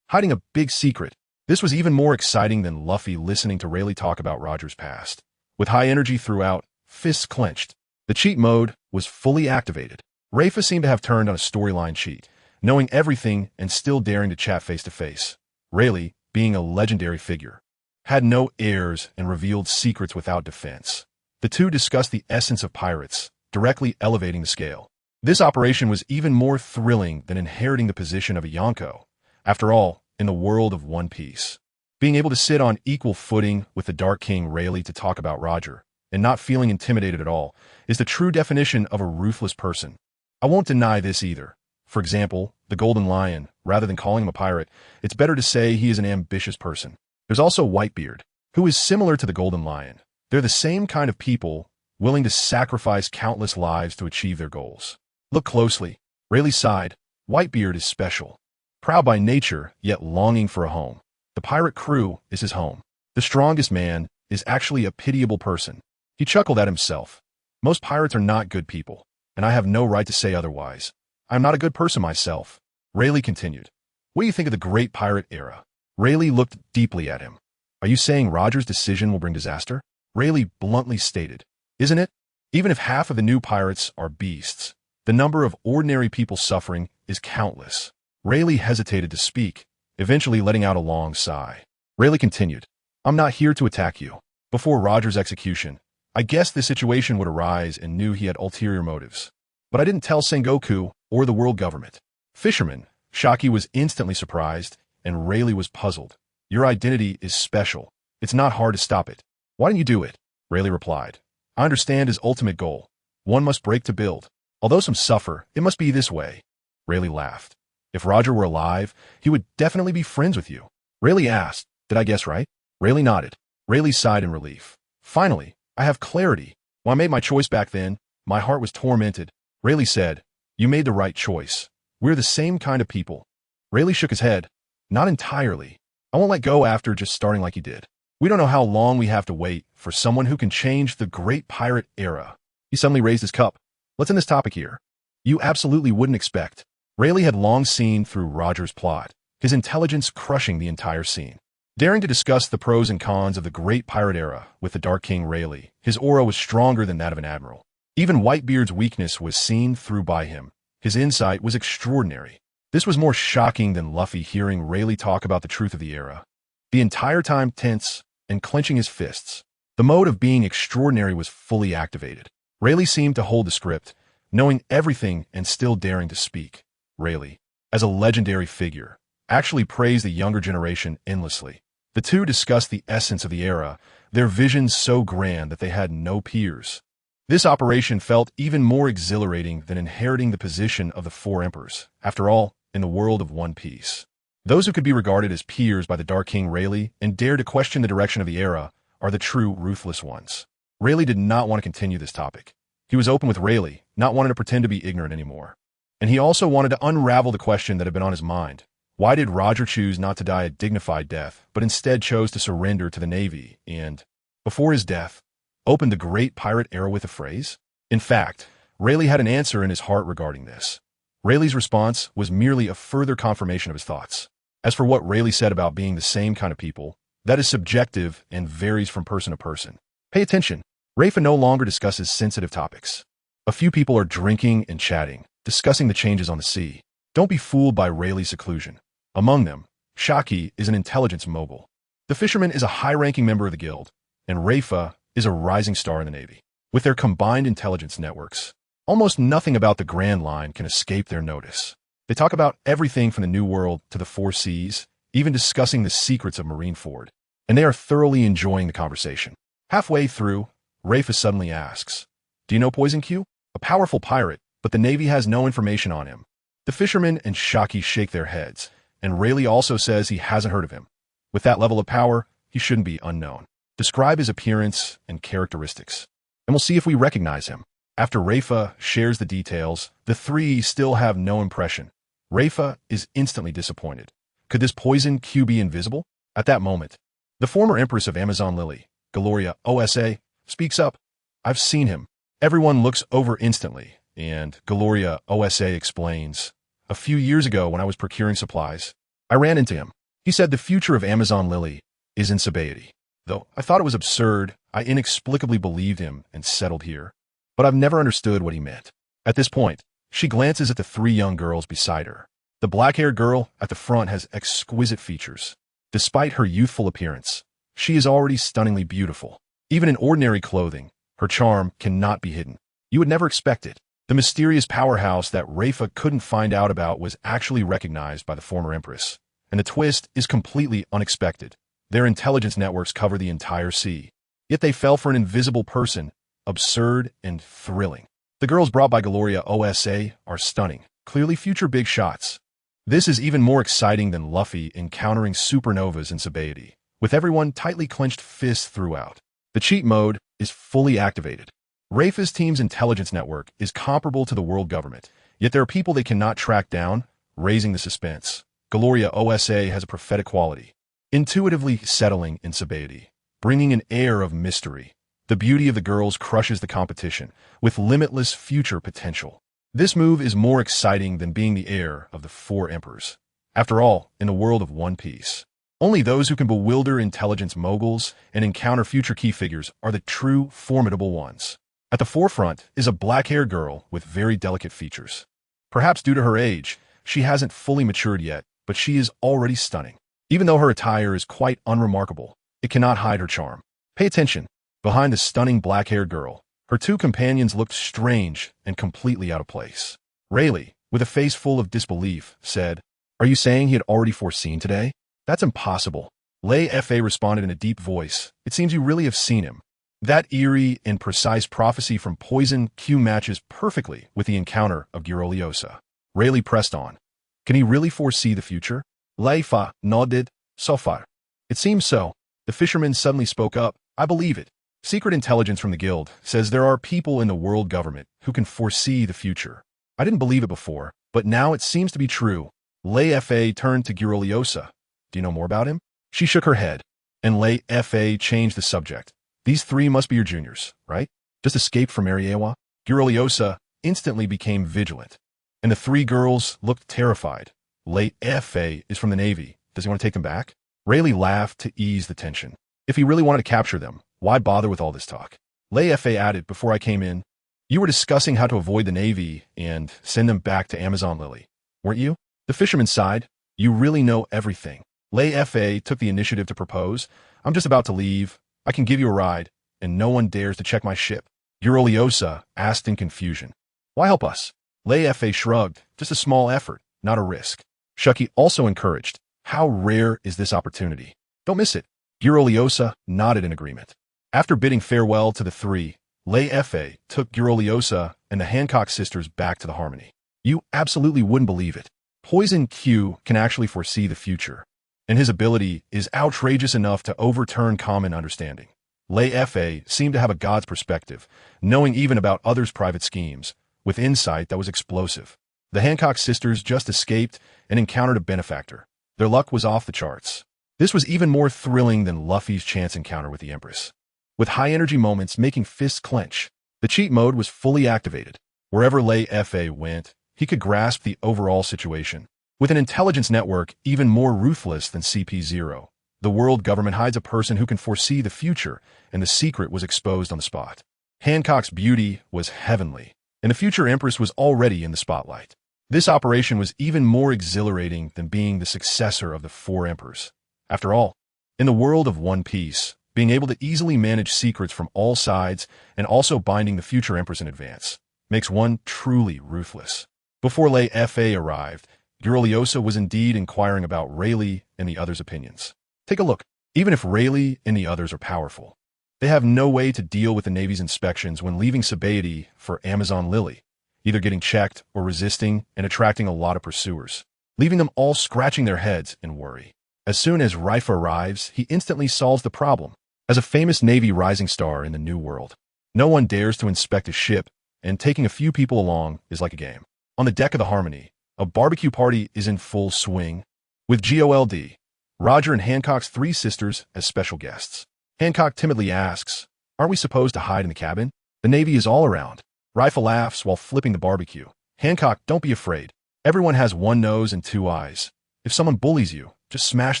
Hiding a big secret. This was even more exciting than Luffy listening to Rayleigh talk about Roger's past. With high energy throughout, fists clenched. The cheat mode was fully activated. Leifa seemed to have turned on a storyline cheat, knowing everything and still daring to chat face-to-face. Rayleigh, being a legendary figure, had no airs and revealed secrets without defense. The two discussed the essence of pirates, directly elevating the scale. This operation was even more thrilling than inheriting the position of a Yonko. After all, in the world of One Piece, being able to sit on equal footing with the Dark King Rayleigh to talk about Roger, and not feeling intimidated at all, is the true definition of a ruthless person. I won't deny this either. For example, the Golden Lion, rather than calling him a pirate, it's better to say he is an ambitious person. There's also Whitebeard, who is similar to the Golden Lion. They're the same kind of people, willing to sacrifice countless lives to achieve their goals. Look closely. Rayleigh sighed. Whitebeard is special. Proud by nature, yet longing for a home. The pirate crew is his home. The strongest man is actually a pitiable person. He chuckled at himself. Most pirates are not good people, and I have no right to say otherwise. I'm not a good person myself. Rayleigh continued. What do you think of the great pirate era? Rayleigh looked deeply at him. Are you saying Roger's decision will bring disaster? Rayleigh bluntly stated. Isn't it? Even if half of the new pirates are beasts, the number of ordinary people suffering is countless. Rayleigh hesitated to speak, eventually letting out a long sigh. Rayleigh continued. I'm not here to attack you. Before Roger's execution, I guessed this situation would arise and knew he had ulterior motives. But I didn't tell Sengoku or the world government. Fisherman, Shaki was instantly surprised, and Rayleigh was puzzled. Your identity is special. It's not hard to stop it. Why didn't you do it? Rayleigh replied. I understand his ultimate goal. One must break to build. Although some suffer, it must be this way. Rayleigh laughed. If Roger were alive, he would definitely be friends with you. Rayleigh asked, did I guess right? Rayleigh nodded. Rayleigh sighed in relief. Finally, I have clarity. When I made my choice back then, my heart was tormented. Rayleigh said, you made the right choice. We're the same kind of people. Rayleigh shook his head. Not entirely. I won't let go after just starting like you did. We don't know how long we have to wait for someone who can change the great pirate era. He suddenly raised his cup. Let's end this topic here. You absolutely wouldn't expect. Rayleigh had long seen through Roger's plot, his intelligence crushing the entire scene. Daring to discuss the pros and cons of the great pirate era with the Dark King Rayleigh, his aura was stronger than that of an admiral. Even Whitebeard's weakness was seen through by him. His insight was extraordinary. This was more shocking than Luffy hearing Rayleigh talk about the truth of the era. The entire time tense and clenching his fists. The mode of being extraordinary was fully activated. Rayleigh seemed to hold the script, knowing everything and still daring to speak. Rayleigh, as a legendary figure, actually praised the younger generation endlessly. The two discussed the essence of the era, their visions so grand that they had no peers. This operation felt even more exhilarating than inheriting the position of the four emperors. After all, in the world of One Piece, those who could be regarded as peers by the Dark King Rayleigh and dare to question the direction of the era are the true ruthless ones. Rayleigh did not want to continue this topic. He was open with Rayleigh, not wanting to pretend to be ignorant anymore. And he also wanted to unravel the question that had been on his mind. Why did Roger choose not to die a dignified death, but instead chose to surrender to the Navy and, before his death, opened the great pirate era with a phrase? In fact, Rayleigh had an answer in his heart regarding this. Rayleigh's response was merely a further confirmation of his thoughts. As for what Rayleigh said about being the same kind of people, that is subjective and varies from person to person. Pay attention. Leifa no longer discusses sensitive topics. A few people are drinking and chatting, discussing the changes on the sea. Don't be fooled by Rayleigh's seclusion. Among them, Shaki is an intelligence mogul. The fisherman is a high-ranking member of the guild, and Leifa is a rising star in the Navy. With their combined intelligence networks, almost nothing about the Grand Line can escape their notice. They talk about everything from the New World to the Four Seas, even discussing the secrets of Marineford, and they are thoroughly enjoying the conversation. Halfway through, Leifa suddenly asks, do you know Poison Q? A powerful pirate, but the Navy has no information on him. The fisherman and Shaki shake their heads, and Rayleigh also says he hasn't heard of him. With that level of power, he shouldn't be unknown. Describe his appearance and characteristics, and we'll see if we recognize him. After Leifa shares the details, the three still have no impression. Leifa is instantly disappointed. Could this poison Q be invisible? At that moment, the former Empress of Amazon Lily, Gloria OSA, speaks up. I've seen him. Everyone looks over instantly, and Gloria OSA explains. A few years ago when I was procuring supplies, I ran into him. He said the future of Amazon Lily is in sobriety. Though I thought it was absurd, I inexplicably believed him and settled here. But I've never understood what he meant. At this point, she glances at the three young girls beside her. The black-haired girl at the front has exquisite features. Despite her youthful appearance, she is already stunningly beautiful. Even in ordinary clothing, her charm cannot be hidden. You would never expect it. The mysterious powerhouse that Leifa couldn't find out about was actually recognized by the former Empress. And the twist is completely unexpected. Their intelligence networks cover the entire sea. Yet they fell for an invisible person. Absurd and thrilling. The girls brought by Gloria OSA are stunning, clearly future big shots. This is even more exciting than Luffy encountering supernovas in sobriety, with everyone tightly clenched fists throughout. The cheat mode is fully activated. Leifa's team's intelligence network is comparable to the world government, yet there are people they cannot track down, raising the suspense. Gloria OSA has a prophetic quality, intuitively settling in sobriety, bringing an air of mystery. The beauty of the girls crushes the competition, with limitless future potential. This move is more exciting than being the heir of the four emperors. After all, in the world of One Piece, only those who can bewilder intelligence moguls and encounter future key figures are the true formidable ones. At the forefront is a black-haired girl with very delicate features. Perhaps due to her age, she hasn't fully matured yet, but she is already stunning. Even though her attire is quite unremarkable, it cannot hide her charm. Pay attention. Behind the stunning black-haired girl, her two companions looked strange and completely out of place. Rayleigh, with a face full of disbelief, said, "Are you saying he had already foreseen today? That's impossible." Leifa responded in a deep voice, "It seems you really have seen him." That eerie and precise prophecy from Poison Q matches perfectly with the encounter of Giuroliosa. Rayleigh pressed on. Can he really foresee the future? Leifa nodded. So far. It seems so. The fisherman suddenly spoke up. I believe it. Secret intelligence from the guild says there are people in the world government who can foresee the future. I didn't believe it before, but now it seems to be true. Leifa turned to Giuroliosa. Do you know more about him? She shook her head, and Leifa changed the subject. These three must be your juniors, right? Just escaped from Mariewa? Giuroliosa instantly became vigilant, and the three girls looked terrified. Leifa is from the Navy. Does he want to take them back? Rayleigh laughed to ease the tension. If he really wanted to capture them, why bother with all this talk? Leifa added before I came in, you were discussing how to avoid the Navy and send them back to Amazon Lily, weren't you? The fisherman sighed. You really know everything. Leifa took the initiative to propose. I'm just about to leave. I can give you a ride, and no one dares to check my ship. Giuroliosa asked in confusion. Why help us? Leifa shrugged. Just a small effort, not a risk. Shuki also encouraged. How rare is this opportunity? Don't miss it. Giuroliosa nodded in agreement. After bidding farewell to the three, Leifa took Giuroliosa and the Hancock sisters back to the Harmony. You absolutely wouldn't believe it. Poison Q can actually foresee the future, and his ability is outrageous enough to overturn common understanding. Leifa seemed to have a god's perspective, knowing even about others' private schemes, with insight that was explosive. The Hancock sisters just escaped and encountered a benefactor. Their luck was off the charts. This was even more thrilling than Luffy's chance encounter with the Empress. With high-energy moments making fists clench, the cheat mode was fully activated. Wherever Leifa went, he could grasp the overall situation. With an intelligence network even more ruthless than CP0, the world government hides a person who can foresee the future, and the secret was exposed on the spot. Hancock's beauty was heavenly, and the future Empress was already in the spotlight. This operation was even more exhilarating than being the successor of the four emperors. After all, in the world of One Piece, being able to easily manage secrets from all sides and also binding the future empress in advance makes one truly ruthless. Before Leifa arrived, Giuroliosa was indeed inquiring about Rayleigh and the others' opinions. Take a look. Even if Rayleigh and the others are powerful, they have no way to deal with the Navy's inspections when leaving Sobriety for Amazon Lily, either getting checked or resisting and attracting a lot of pursuers, leaving them all scratching their heads in worry. As soon as Leifa arrives, he instantly solves the problem. as a famous Navy rising star in the New World. No one dares to inspect his ship, and taking a few people along is like a game. On the deck of the Harmony, a barbecue party is in full swing, with GOLD, Roger and Hancock's three sisters as special guests. Hancock timidly asks, "Aren't we supposed to hide in the cabin? The Navy is all around." Leifa laughs while flipping the barbecue. "Hancock, don't be afraid. Everyone has one nose and two eyes. If someone bullies you, just smash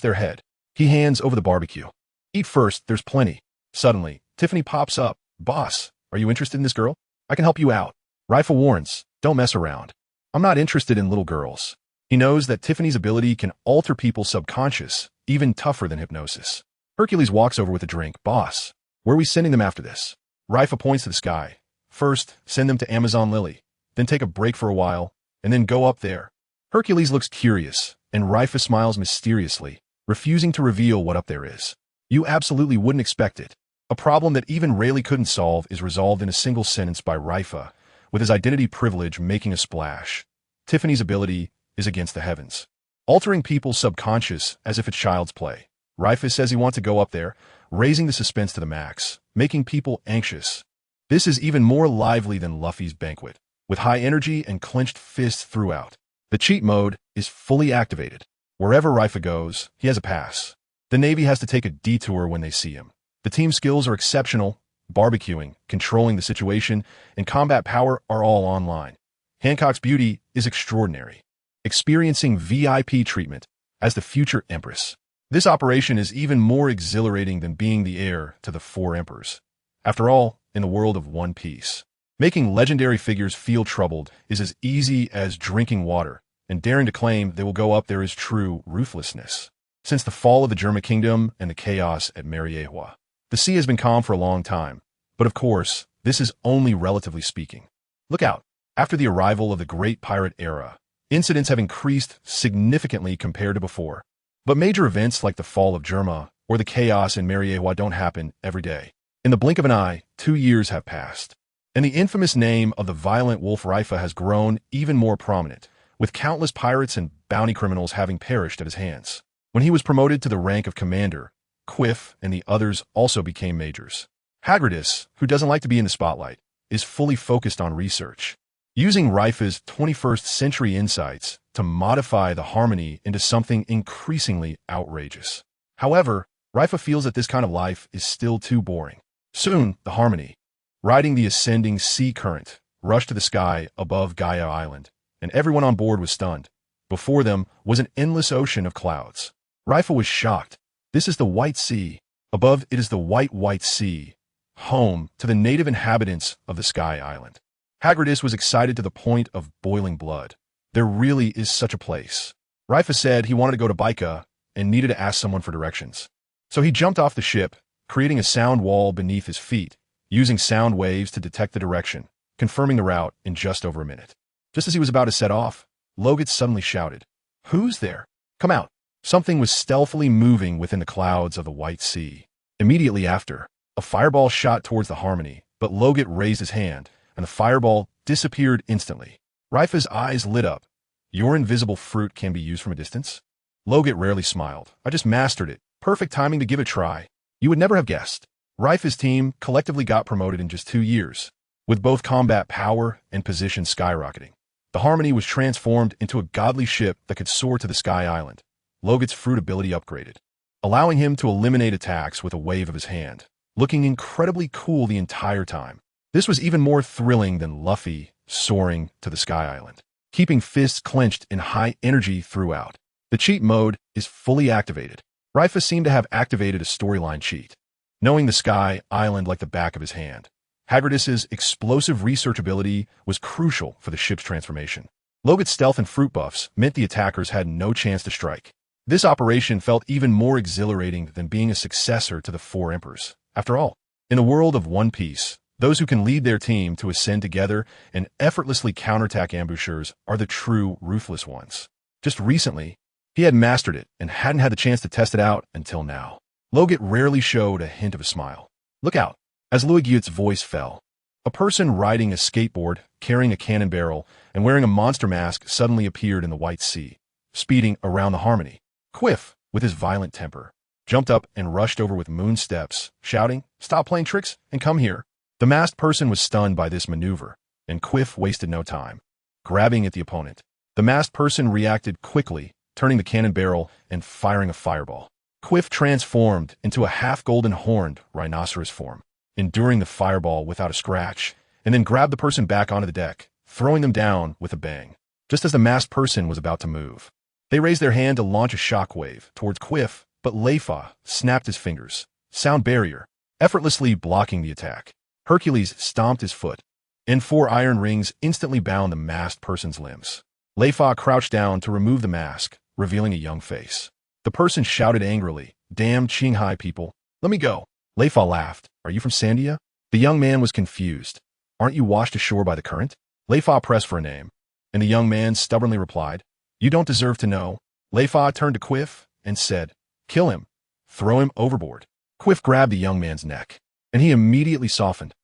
their head." He hands over the barbecue. "Eat first, there's plenty." Suddenly, Tiffany pops up. "Boss, are you interested in this girl? I can help you out." Leifa warns, "Don't mess around. I'm not interested in little girls." He knows that Tiffany's ability can alter people's subconscious, even tougher than hypnosis. Hercules walks over with a drink. "Boss, where are we sending them after this?" Leifa points to the sky. "First, send them to Amazon Lily, then take a break for a while, and then go up there." Hercules looks curious, and Leifa smiles mysteriously, refusing to reveal what up there is. You absolutely wouldn't expect it. A problem that even Rayleigh couldn't solve is resolved in a single sentence by Leifa, with his identity privilege making a splash. Tiffany's ability is against the heavens, altering people's subconscious as if it's child's play. Leifa says he wants to go up there, raising the suspense to the max, making people anxious. This is even more lively than Luffy's banquet, with high energy and clenched fists throughout. The cheat mode is fully activated. Wherever Leifa goes, he has a pass. The Navy has to take a detour when they see him. The team skills are exceptional. Barbecuing, controlling the situation, and combat power are all online. Hancock's beauty is extraordinary, experiencing VIP treatment as the future Empress. This operation is even more exhilarating than being the heir to the four emperors. After all, in the world of One Piece, making legendary figures feel troubled is as easy as drinking water, and daring to claim they will go up there is true ruthlessness. Since the fall of the German kingdom and the chaos at Mariewa, the sea has been calm for a long time, but of course, this is only relatively speaking. Look out! After the arrival of the Great Pirate Era, incidents have increased significantly compared to before. But major events like the fall of Germa or the chaos in Mariewa don't happen every day. In the blink of an eye, 2 years have passed, and the infamous name of the violent wolf Leifa has grown even more prominent, with countless pirates and bounty criminals having perished at his hands. When he was promoted to the rank of commander, Quiff and the others also became majors. Hagridis, who doesn't like to be in the spotlight, is fully focused on research, using Leifa's 21st century insights to modify the Harmony into something increasingly outrageous. However, Leifa feels that this kind of life is still too boring. Soon, the Harmony, riding the ascending sea current, rushed to the sky above Gaia Island, and everyone on board was stunned. Before them was an endless ocean of clouds. Leifa was shocked. This is the White Sea. Above it is the White Sea, home to the native inhabitants of the Sky Island. Hagridis was excited to the point of boiling blood. There really is such a place. Leifa said he wanted to go to Baika and needed to ask someone for directions. So he jumped off the ship, creating a sound wall beneath his feet, using sound waves to detect the direction, confirming the route in just over a minute. Just as he was about to set off, Logut suddenly shouted, "Who's there? Come out." Something was stealthily moving within the clouds of the White Sea. Immediately after, a fireball shot towards the Harmony, but Logut raised his hand, and the fireball disappeared instantly. Leifa's eyes lit up. "Your invisible fruit can be used from a distance?" Logut rarely smiled. "I just mastered it. Perfect timing to give it a try." You would never have guessed. Leifa's team collectively got promoted in just 2 years, with both combat power and position skyrocketing. The Harmony was transformed into a godly ship that could soar to the Sky Island. Logut's fruit ability upgraded, allowing him to eliminate attacks with a wave of his hand, looking incredibly cool the entire time. This was even more thrilling than Luffy soaring to the Sky Island, keeping fists clenched in high energy throughout. The cheat mode is fully activated. Leifa seemed to have activated a storyline cheat, knowing the Sky Island like the back of his hand. Hagridis's explosive research ability was crucial for the ship's transformation. Logut's stealth and fruit buffs meant the attackers had no chance to strike. This operation felt even more exhilarating than being a successor to the Four Emperors. After all, in the world of One Piece, those who can lead their team to ascend together and effortlessly counterattack ambushers are the true ruthless ones. Just recently, he had mastered it and hadn't had the chance to test it out until now. Logut rarely showed a hint of a smile. "Look out!" As Luigut's voice fell, a person riding a skateboard, carrying a cannon barrel, and wearing a monster mask suddenly appeared in the White Sea, speeding around the Harmony. Quiff, with his violent temper, jumped up and rushed over with moon steps, shouting, "Stop playing tricks and come here." The masked person was stunned by this maneuver, and Quiff wasted no time. Grabbing at the opponent, the masked person reacted quickly, turning the cannon barrel and firing a fireball. Quiff transformed into a half-golden horned rhinoceros form, enduring the fireball without a scratch, and then grabbed the person back onto the deck, throwing them down with a bang. Just as the masked person was about to move, they raised their hand to launch a shockwave towards Quiff, but Leifa snapped his fingers, sound barrier, effortlessly blocking the attack. Hercules stomped his foot, and 4 iron rings instantly bound the masked person's limbs. Leifa crouched down to remove the mask, revealing a young face. The person shouted angrily, "Damn Qinghai people, let me go." Leifa laughed. "Are you from Sandia?" The young man was confused. "Aren't you washed ashore by the current?" Leifa pressed for a name, and the young man stubbornly replied, "You don't deserve to know." Leifa turned to Quiff and said, "Kill him. Throw him overboard." Quiff grabbed the young man's neck, and he immediately softened.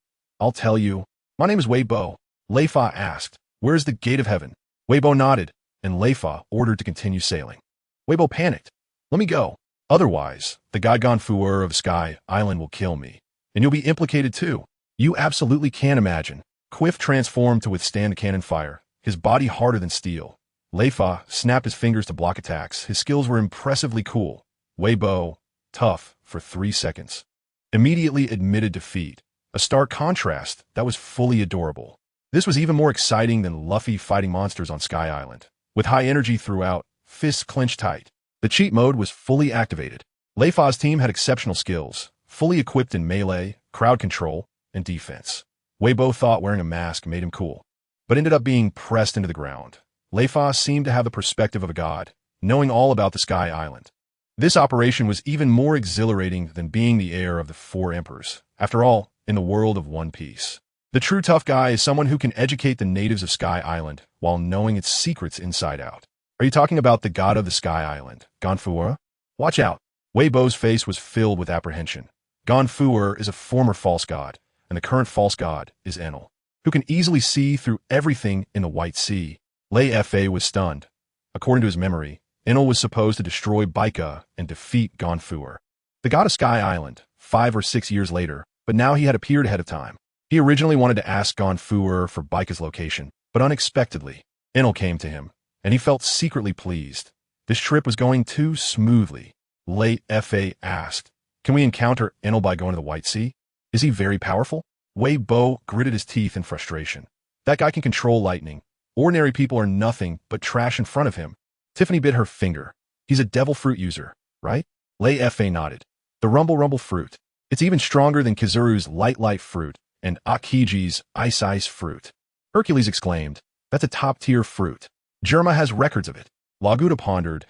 "I'll tell you. My name is Weibo." Leifa asked, "Where's the gate of heaven?" Weibo nodded, and Leifa ordered to continue sailing. Weibo panicked. "Let me go. Otherwise, the god Gonfuer of Sky Island will kill me, and you'll be implicated too." "You absolutely can't imagine." Quiff transformed to withstand the cannon fire, his body harder than steel. Leifa snapped his fingers to block attacks. His skills were impressively cool. Weibo, tough for 3 seconds, immediately admitted defeat, a stark contrast that was fully adorable. This was even more exciting than Luffy fighting monsters on Sky Island. With high energy throughout, fists clenched tight, the cheat mode was fully activated. Leifa's team had exceptional skills, fully equipped in melee, crowd control, and defense. Weibo thought wearing a mask made him cool, but ended up being pressed into the ground. Leifa seemed to have the perspective of a god, knowing all about the Sky Island. This operation was even more exhilarating than being the heir of the 4 emperors. After all, in the world of One Piece, the true tough guy is someone who can educate the natives of Sky Island while knowing its secrets inside out. Are you talking about the god of the Sky Island, Gonfuer? Watch out. Weibo's face was filled with apprehension. Gonfuer is a former false god, and the current false god is Enel, who can easily see through everything in the White Sea. Leifa was stunned. According to his memory, Enel was supposed to destroy Baika and defeat Gonfuer, the god of Sky Island, 5 or 6 years later, but now he had appeared ahead of time. He originally wanted to ask Gonfuer for Baika's location, but unexpectedly, Enel came to him, and he felt secretly pleased. This trip was going too smoothly. Leifa asked, "Can we encounter Enel by going to the White Sea? Is he very powerful?" Weibo gritted his teeth in frustration. "That guy can control lightning. Ordinary people are nothing but trash in front of him." Tiffany bit her finger. "He's a devil fruit user, right?" Leifa nodded. "The rumble fruit. It's even stronger than Kizaru's light fruit and Akiji's ice fruit." Hercules exclaimed, "That's a top-tier fruit. Germa has records of it." Laguda pondered.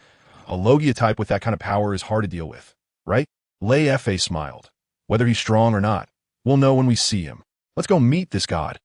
"A Logia type with that kind of power is hard to deal with, right?" Leifa smiled. "Whether he's strong or not, we'll know when we see him. Let's go meet this god."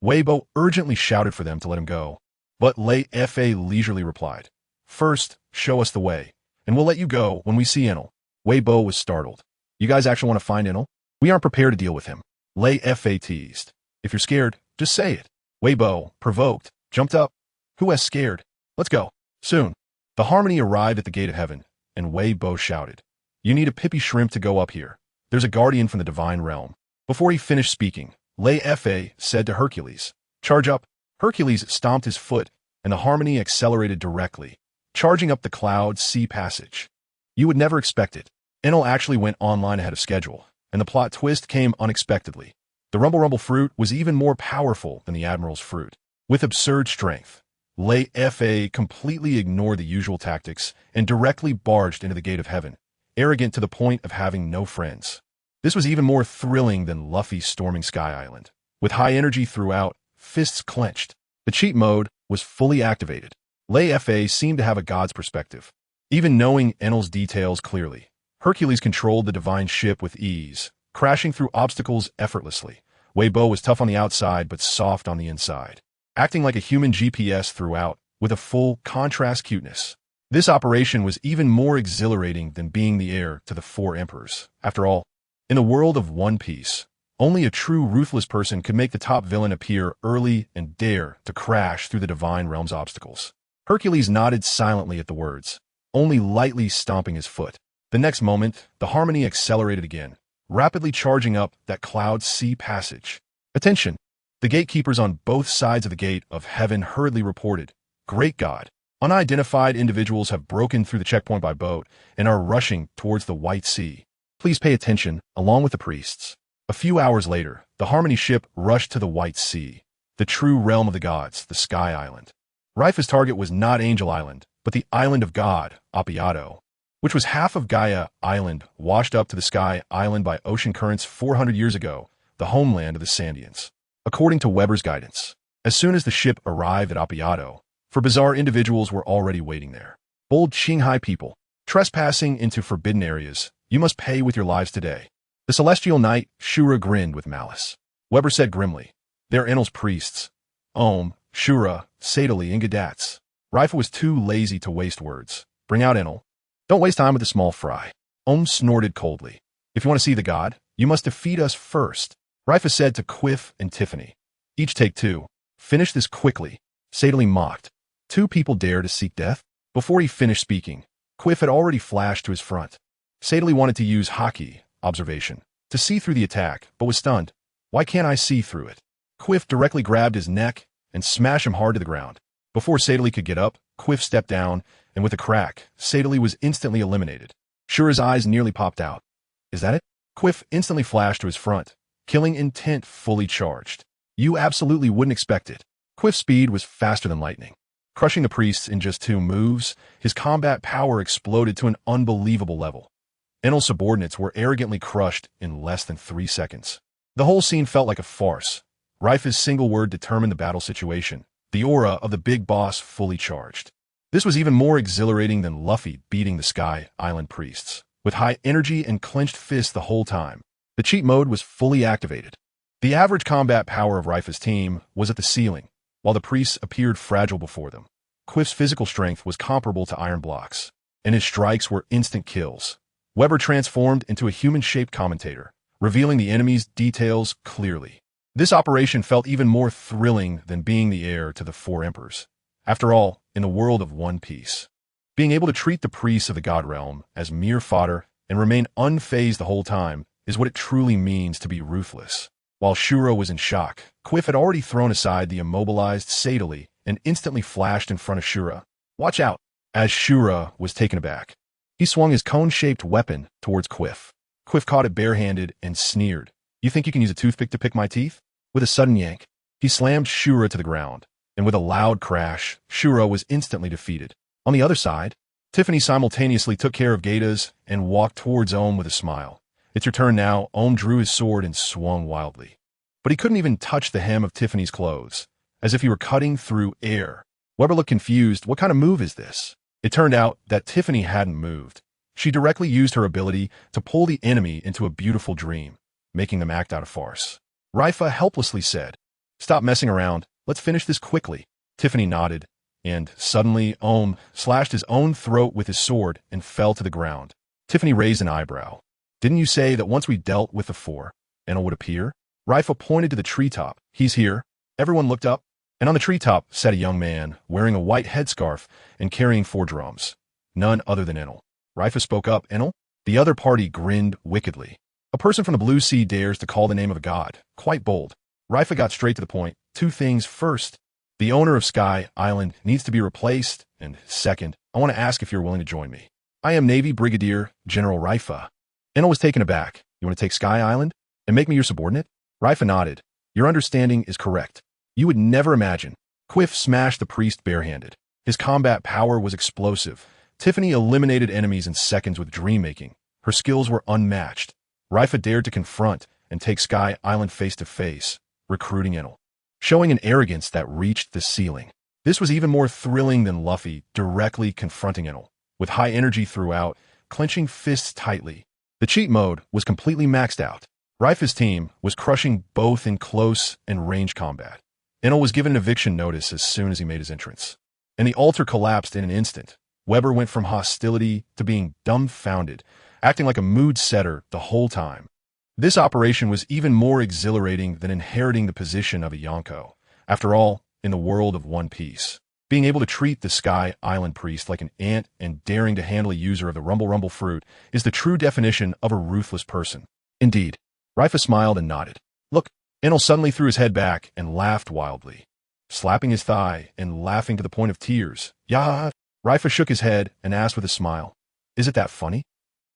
Weibo urgently shouted for them to let him go, but Leifa leisurely replied, "First, show us the way, and we'll let you go when we see Enel." Weibo was startled. "You guys actually want to find Enel? We aren't prepared to deal with him." Leifa teased. "If you're scared, just say it." Weibo, provoked, jumped up. "Who has scared? Let's go." Soon, the Harmony arrived at the Gate of Heaven, and Weibo shouted, "You need a Pippy Shrimp to go up here. There's a guardian from the Divine Realm." Before he finished speaking, Leifa said to Hercules, "Charge up." Hercules stomped his foot, and the Harmony accelerated directly, charging up the Cloud Sea Passage. You would never expect it. Enel actually went online ahead of schedule, and the plot twist came unexpectedly. The Rumble fruit was even more powerful than the Admiral's fruit. With absurd strength, Leifa completely ignored the usual tactics and directly barged into the Gate of Heaven, arrogant to the point of having no friends. This was even more thrilling than Luffy storming Sky Island. With high energy throughout, fists clenched, the cheat mode was fully activated. Leifa seemed to have a god's perspective. Even knowing Enel's details clearly, Hercules controlled the divine ship with ease, crashing through obstacles effortlessly. Weibo was tough on the outside but soft on the inside, acting like a human GPS throughout, with a full contrast cuteness. This operation was even more exhilarating than being the heir to the 4 emperors. After all, in the world of One Piece, only a true ruthless person could make the top villain appear early and dare to crash through the Divine Realm's obstacles. Hercules nodded silently at the words, only lightly stomping his foot. The next moment, the harmony accelerated again, rapidly charging up that cloud sea passage. Attention! The gatekeepers on both sides of the gate of heaven hurriedly reported, "Great God! Unidentified individuals have broken through the checkpoint by boat and are rushing towards the White Sea. Please pay attention, along with the priests." A few hours later, the Harmony ship rushed to the White Sea, the true realm of the gods, the Sky Island. Leifa's target was not Angel Island, but the Island of God, Appiato, which was half of Gaia Island, washed up to the Sky Island by ocean currents 400 years ago, the homeland of the Sandians. According to Weber's guidance, as soon as the ship arrived at Appiato, for bizarre individuals were already waiting there. Bold Qinghai people, trespassing into forbidden areas, you must pay with your lives today. The celestial knight, Shura, grinned with malice. Weber said grimly, "They're Enel's priests. Shura, Sadali, and Gadats." Leifa was too lazy to waste words. "Bring out Enel. Don't waste time with the small fry." Snorted coldly. "If you want to see the god, you must defeat us first." Leifa said to Quiff and Tiffany, "Each take two. Finish this quickly." Sadali mocked. "Two people dare to seek death?" Before he finished speaking, Quiff had already flashed to his front. Sadali wanted to use Haki, observation, to see through the attack, but was stunned. "Why can't I see through it?" Quiff directly grabbed his neck and smashed him hard to the ground. Before Sadali could get up, Quiff stepped down, and with a crack, Sadali was instantly eliminated. Shura's eyes nearly popped out. "Is that it?" Quiff instantly flashed to his front, killing intent fully charged. You absolutely wouldn't expect it. Quiff's speed was faster than lightning. Crushing the priests in just 2 moves, his combat power exploded to an unbelievable level. Enel's subordinates were arrogantly crushed in less than 3 seconds. The whole scene felt like a farce. Leifa's single word determined the battle situation, the aura of the big boss fully charged. This was even more exhilarating than Luffy beating the Sky Island priests, with high energy and clenched fists the whole time. The cheat mode was fully activated. The average combat power of Leifa's team was at the ceiling, while the priests appeared fragile before them. Quiff's physical strength was comparable to iron blocks, and his strikes were instant kills. Weber transformed into a human-shaped commentator, revealing the enemy's details clearly. This operation felt even more thrilling than being the heir to the 4 emperors. After all, in the world of One Piece, being able to treat the priests of the God Realm as mere fodder and remain unfazed the whole time is what it truly means to be ruthless. While Shura was in shock, Quiff had already thrown aside the immobilized Sadali and instantly flashed in front of Shura. "Watch out!" As Shura was taken aback, he swung his cone-shaped weapon towards Quiff. Quiff caught it barehanded and sneered. "You think you can use a toothpick to pick my teeth?" With a sudden yank, he slammed Shura to the ground, and with a loud crash, Shura was instantly defeated. On the other side, Tiffany simultaneously took care of Gatas and walked towards Ohm with a smile. "It's your turn now." Ohm drew his sword and swung wildly. But he couldn't even touch the hem of Tiffany's clothes, as if he were cutting through air. Weber looked confused. What kind of move is this? It turned out that Tiffany hadn't moved. She directly used her ability to pull the enemy into a beautiful dream, making them act out a farce. Leifa helplessly said, "Stop messing around. Let's finish this quickly." Tiffany nodded, and suddenly Ohm slashed his own throat with his sword and fell to the ground. Tiffany raised an eyebrow. "Didn't you say that once we dealt with the 4, Enel would appear?" Leifa pointed to the treetop. "He's here." Everyone looked up, and on the treetop sat a young man wearing a white headscarf and carrying 4 drums. None other than Enel. Leifa spoke up. "Enel?" The other party grinned wickedly. "A person from the Blue Sea dares to call the name of a god. Quite bold." Leifa got straight to the point. "2 things. First, the owner of Sky Island needs to be replaced, and second, I want to ask if you're willing to join me. I am Navy Brigadier General Leifa." Enel was taken aback. "You want to take Sky Island and make me your subordinate?" Leifa nodded. "Your understanding is correct. You would never imagine." Quiff smashed the priest barehanded. His combat power was explosive. Tiffany eliminated enemies in seconds with dream-making. Her skills were unmatched. Leifa dared to confront and take Sky Island face-to-face, recruiting Enel, showing an arrogance that reached the ceiling. This was even more thrilling than Luffy directly confronting Enel, with high energy throughout, clenching fists tightly. The cheat mode was completely maxed out. Leifa's team was crushing both in close and range combat. Enel was given an eviction notice as soon as he made his entrance, and the altar collapsed in an instant. Weber went from hostility to being dumbfounded, acting like a mood setter the whole time. This operation was even more exhilarating than inheriting the position of a Yonko. After all, in the world of One Piece, Being able to treat the Sky Island priest like an ant and daring to handle a user of the Rumble Rumble fruit is the true definition of a ruthless person. Indeed. Leifa smiled and nodded. Look, Enel suddenly threw his head back and laughed wildly, slapping his thigh and laughing to the point of tears. Yah! Leifa shook his head and asked with a smile, Is it that funny?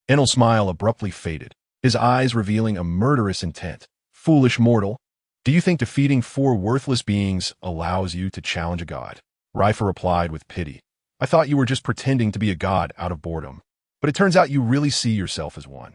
Enel's smile abruptly faded, his eyes revealing a murderous intent. Foolish mortal, do you think defeating 4 worthless beings allows you to challenge a god? Leifa replied with pity. I thought you were just pretending to be a god out of boredom, but it turns out you really see yourself as one.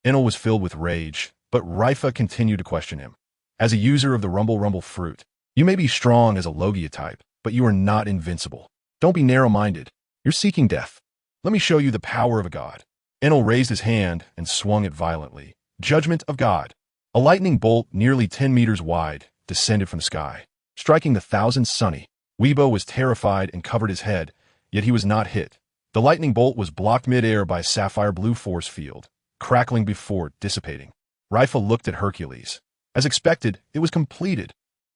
Enel was filled with rage, but Leifa continued to question him. As a user of the Rumble Rumble fruit, you may be strong as a Logia type, but you are not invincible. Don't be narrow-minded. You're seeking death. Let me show you the power of a god. Enel raised his hand and swung it violently. Judgment of God. A lightning bolt nearly 10 meters wide descended from the sky, striking the thousand sunny. Weibo was terrified and covered his head, yet he was not hit. The lightning bolt was blocked mid-air by a sapphire blue force field, crackling before dissipating. Leifa looked at Hercules. As expected, it was completed.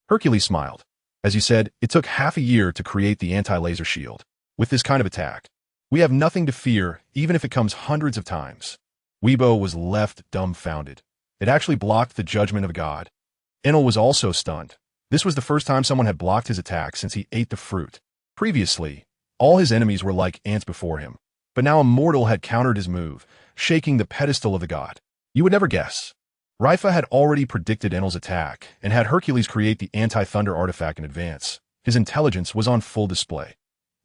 Hercules smiled. As you said, it took half a year to create the anti-laser shield. With this kind of attack, we have nothing to fear, even if it comes hundreds of times. Weibo was left dumbfounded. It actually blocked the judgment of God. Enel was also stunned. This was the first time someone had blocked his attack since he ate the fruit. Previously, all his enemies were like ants before him, but now a mortal had countered his move, shaking the pedestal of the god. You would never guess. Leifa had already predicted Enel's attack and had Hercules create the anti-thunder artifact in advance. His intelligence was on full display.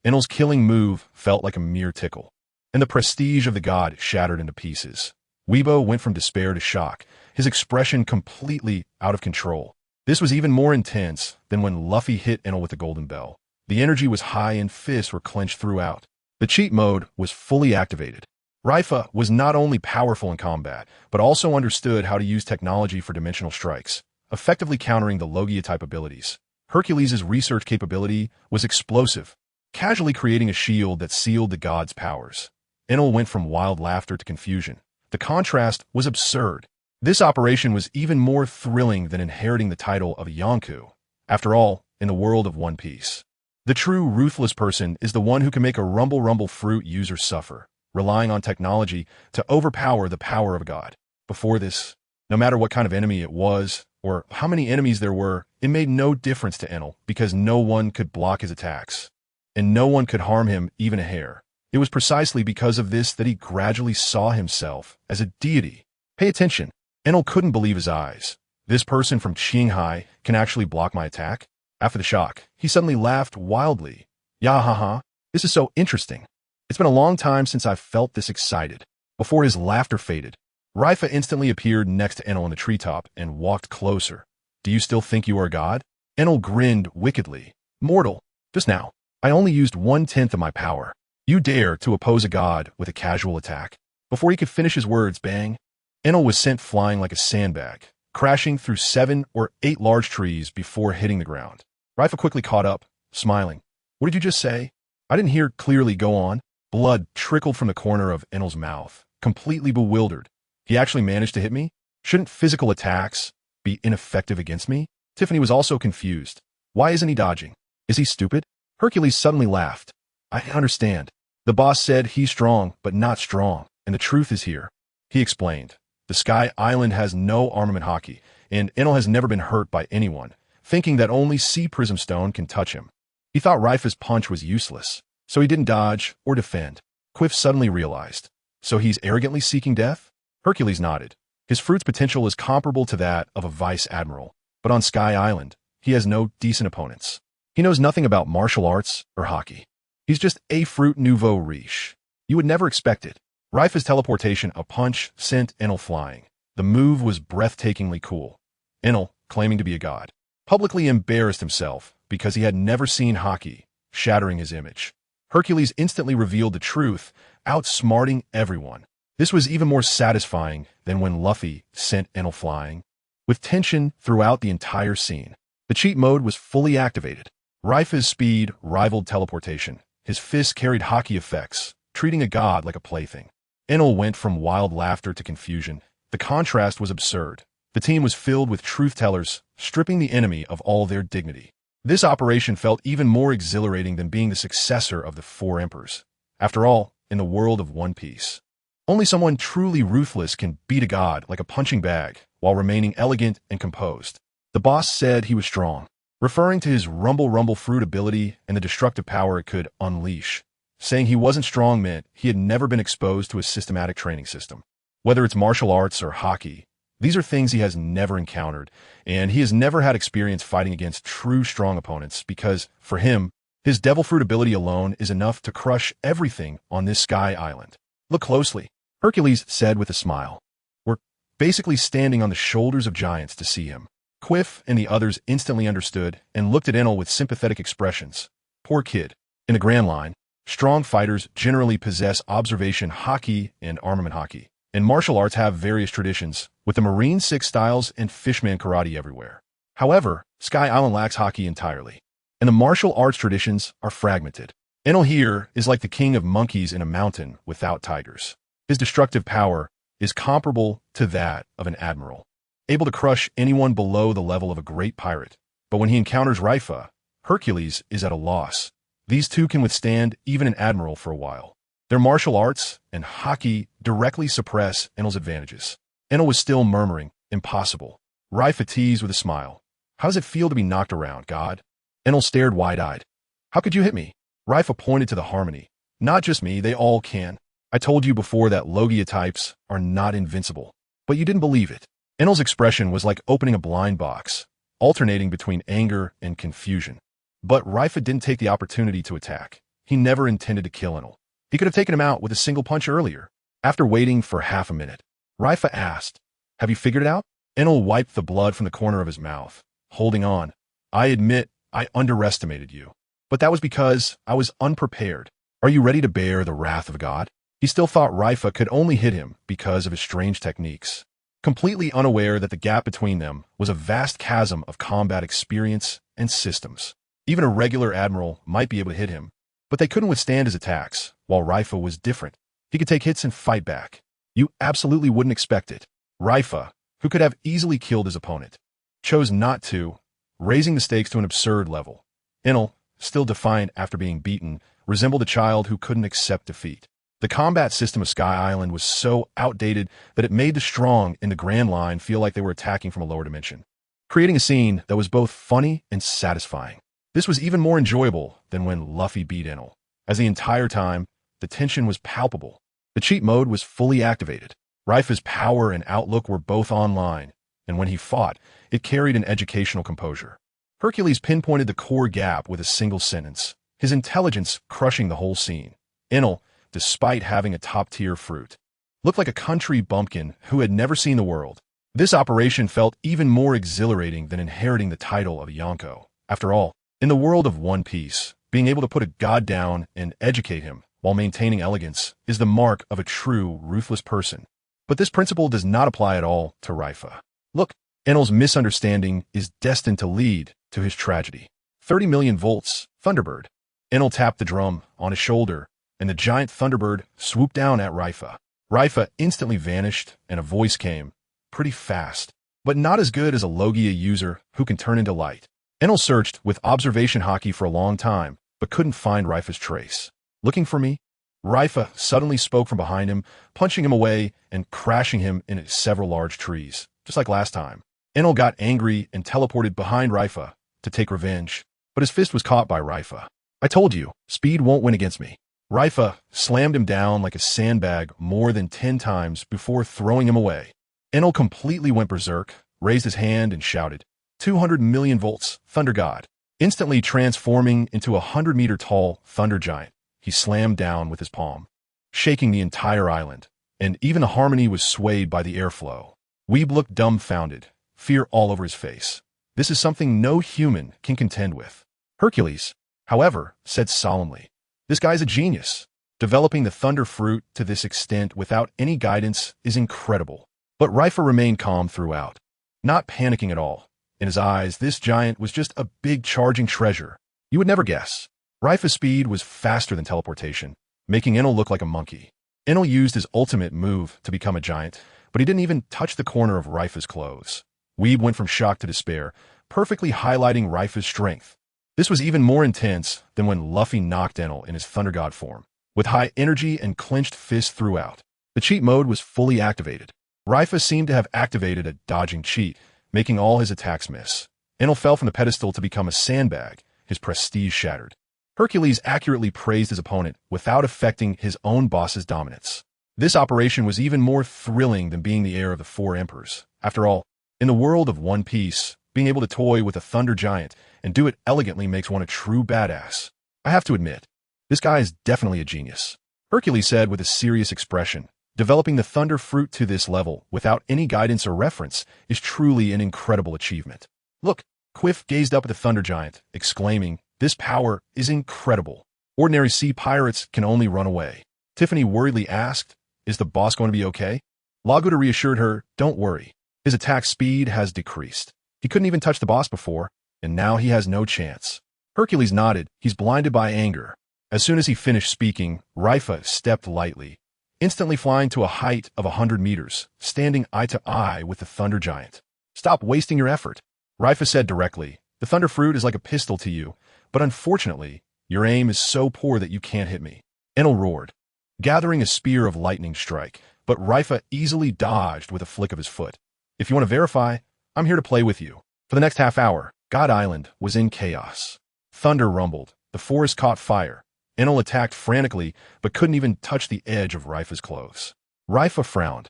Enel's killing move felt like a mere tickle, and the prestige of the god shattered into pieces. Weibo went from despair to shock, his expression completely out of control. This was even more intense than when Luffy hit Enel with the golden bell. The energy was high and fists were clenched throughout. The cheat mode was fully activated. Leifa was not only powerful in combat, but also understood how to use technology for dimensional strikes, effectively countering the Logia-type abilities. Hercules' research capability was explosive, casually creating a shield that sealed the god's powers. Enel went from wild laughter to confusion. The contrast was absurd. This operation was even more thrilling than inheriting the title of a Yonkou. After all, in the world of One Piece, the true ruthless person is the one who can make a Rumble Rumble fruit user suffer, relying on technology to overpower the power of a god. Before this, no matter what kind of enemy it was, or how many enemies there were, it made no difference to Enel because no one could block his attacks, and no one could harm him even a hair. It was precisely because of this that he gradually saw himself as a deity. Pay attention. Enel couldn't believe his eyes. This person from Qinghai can actually block my attack? After the shock, he suddenly laughed wildly. Yahaha, this is so interesting. It's been a long time since I've felt this excited. Before his laughter faded, Leifa instantly appeared next to Enel in the treetop and walked closer. Do you still think you are a god? Enel grinned wickedly. Mortal, just now, I only used 1/10 of my power. You dare to oppose a god with a casual attack? Before he could finish his words, bang, Enel was sent flying like a sandbag, crashing through 7 or 8 large trees before hitting the ground. Leifa quickly caught up, smiling. What did you just say? I didn't hear clearly. Go on. Blood trickled from the corner of Enel's mouth, completely bewildered. He actually managed to hit me? Shouldn't physical attacks be ineffective against me? Tiffany was also confused. Why isn't he dodging? Is he stupid? Hercules suddenly laughed. I understand. The boss said he's strong, but not strong, and the truth is here. He explained. The Sky Island has no armament hockey, and Enel has never been hurt by anyone, thinking that only Sea Prism Stone can touch him. He thought Leifa's punch was useless, so he didn't dodge or defend. Quiff suddenly realized. So he's arrogantly seeking death? Hercules nodded. His fruit's potential is comparable to that of a vice admiral, but on Sky Island, he has no decent opponents. He knows nothing about martial arts or hockey. He's just a fruit nouveau riche. You would never expect it. Leifa's teleportation, a punch, sent Enel flying. The move was breathtakingly cool. Enel, claiming to be a god, publicly embarrassed himself because he had never seen hockey, shattering his image. Hercules instantly revealed the truth, outsmarting everyone. This was even more satisfying than when Luffy sent Enel flying. With tension throughout the entire scene, the cheat mode was fully activated. Leifa's speed rivaled teleportation. His fists carried hockey effects, treating a god like a plaything. Enel went from wild laughter to confusion. The contrast was absurd. The team was filled with truth-tellers, stripping the enemy of all their dignity. This operation felt even more exhilarating than being the successor of the Four Emperors. After all, in the world of One Piece, only someone truly ruthless can beat a god like a punching bag while remaining elegant and composed. The boss said he was strong, referring to his rumble fruit ability and the destructive power it could unleash. Saying he wasn't strong meant he had never been exposed to a systematic training system. Whether it's martial arts or hockey, these are things he has never encountered, and he has never had experience fighting against true strong opponents because, for him, his devil fruit ability alone is enough to crush everything on this sky island. Look closely, Hercules said with a smile. We're basically standing on the shoulders of giants to see him. Quiff and the others instantly understood and looked at Enel with sympathetic expressions. Poor kid. In the Grand Line, strong fighters generally possess observation hockey and armament hockey, and martial arts have various traditions, with the Marine Six styles and Fishman karate everywhere. However, Sky Island lacks hockey entirely, and the martial arts traditions are fragmented. Enel here is like the king of monkeys in a mountain without tigers. His destructive power is comparable to that of an admiral, able to crush anyone below the level of a great pirate. But when he encounters Leifa, Hercules is at a loss. These two can withstand even an admiral for a while. Their martial arts and hockey directly suppress Enel's advantages. Enel was still murmuring, impossible. Leifa teased with a smile. How does it feel to be knocked around, God? Enel stared wide-eyed. How could you hit me? Leifa pointed to the harmony. Not just me, they all can. I told you before that Logia types are not invincible. But you didn't believe it. Enel's expression was like opening a blind box, alternating between anger and confusion. But Leifa didn't take the opportunity to attack. He never intended to kill Enel. He could have taken him out with a single punch earlier. After waiting for half a minute, Leifa asked, Have you figured it out? Enel wiped the blood from the corner of his mouth, holding on. I admit I underestimated you. But that was because I was unprepared. Are you ready to bear the wrath of God? He still thought Leifa could only hit him because of his strange techniques, completely unaware that the gap between them was a vast chasm of combat experience and systems. Even a regular admiral might be able to hit him, but they couldn't withstand his attacks, while Leifa was different. He could take hits and fight back. You absolutely wouldn't expect it. Leifa, who could have easily killed his opponent, chose not to, raising the stakes to an absurd level. Enel, still defiant after being beaten, resembled a child who couldn't accept defeat. The combat system of Sky Island was so outdated that it made the strong in the Grand Line feel like they were attacking from a lower dimension, creating a scene that was both funny and satisfying. This was even more enjoyable than when Luffy beat Enel, as the entire time, the tension was palpable. The cheat mode was fully activated. Leifa's power and outlook were both online, and when he fought, it carried an educational composure. Hercules pinpointed the core gap with a single sentence, his intelligence crushing the whole scene. Enel, despite having a top-tier fruit, looked like a country bumpkin who had never seen the world. This operation felt even more exhilarating than inheriting the title of Yonko. After all, in the world of One Piece, being able to put a god down and educate him while maintaining elegance is the mark of a true, ruthless person. But this principle does not apply at all to Leifa. Look, Enel's misunderstanding is destined to lead to his tragedy. 30 million volts, Thunderbird. Enel tapped the drum on his shoulder, and the giant Thunderbird swooped down at Leifa. Leifa instantly vanished, and a voice came, pretty fast, but not as good as a Logia user who can turn into light. Enel searched with observation hockey for a long time, but couldn't find Leifa's trace. Looking for me? Leifa suddenly spoke from behind him, punching him away and crashing him into several large trees, just like last time. Enel got angry and teleported behind Leifa to take revenge, but his fist was caught by Leifa. I told you, speed won't win against me. Leifa slammed him down like a sandbag more than 10 times before throwing him away. Enel completely went berserk, raised his hand and shouted, 200 million volts, Thunder God. Instantly transforming into a 100-meter-tall thunder giant, he slammed down with his palm, shaking the entire island, and even the harmony was swayed by the airflow. Weeb looked dumbfounded, fear all over his face. This is something no human can contend with. Hercules, however, said solemnly, this guy's a genius. Developing the thunder fruit to this extent without any guidance is incredible. But Leifa remained calm throughout, not panicking at all. In his eyes, this giant was just a big charging treasure. You would never guess. Leifa's speed was faster than teleportation, making Enel look like a monkey. Enel used his ultimate move to become a giant, but he didn't even touch the corner of Leifa's clothes. Weeb went from shock to despair, perfectly highlighting Leifa's strength. This was even more intense than when Luffy knocked Enel in his Thunder God form, with high energy and clenched fists throughout. The cheat mode was fully activated. Leifa seemed to have activated a dodging cheat, making all his attacks miss. Enel fell from the pedestal to become a sandbag, his prestige shattered. Hercules accurately praised his opponent without affecting his own boss's dominance. This operation was even more thrilling than being the heir of the four emperors. After all, in the world of One Piece, being able to toy with a thunder giant and do it elegantly makes one a true badass. I have to admit, this guy is definitely a genius. Hercules said with a serious expression, developing the thunder fruit to this level without any guidance or reference is truly an incredible achievement. Look, Quiff gazed up at the thunder giant, exclaiming, "This power is incredible. Ordinary sea pirates can only run away." Tiffany worriedly asked, "Is the boss going to be okay?" Laguda reassured her, "Don't worry. His attack speed has decreased. He couldn't even touch the boss before, and now he has no chance." Hercules nodded. He's blinded by anger. As soon as he finished speaking, Leifa stepped lightly, instantly flying to a height of 100 meters, standing eye to eye with the thunder giant. "Stop wasting your effort," Leifa said directly. "The thunder fruit is like a pistol to you, but unfortunately, your aim is so poor that you can't hit me." Enel roared, gathering a spear of lightning strike, but Leifa easily dodged with a flick of his foot. "If you want to verify, I'm here to play with you." For the next half hour, God Island was in chaos. Thunder rumbled. The forest caught fire. Enel attacked frantically, but couldn't even touch the edge of Leifa's clothes. Leifa frowned.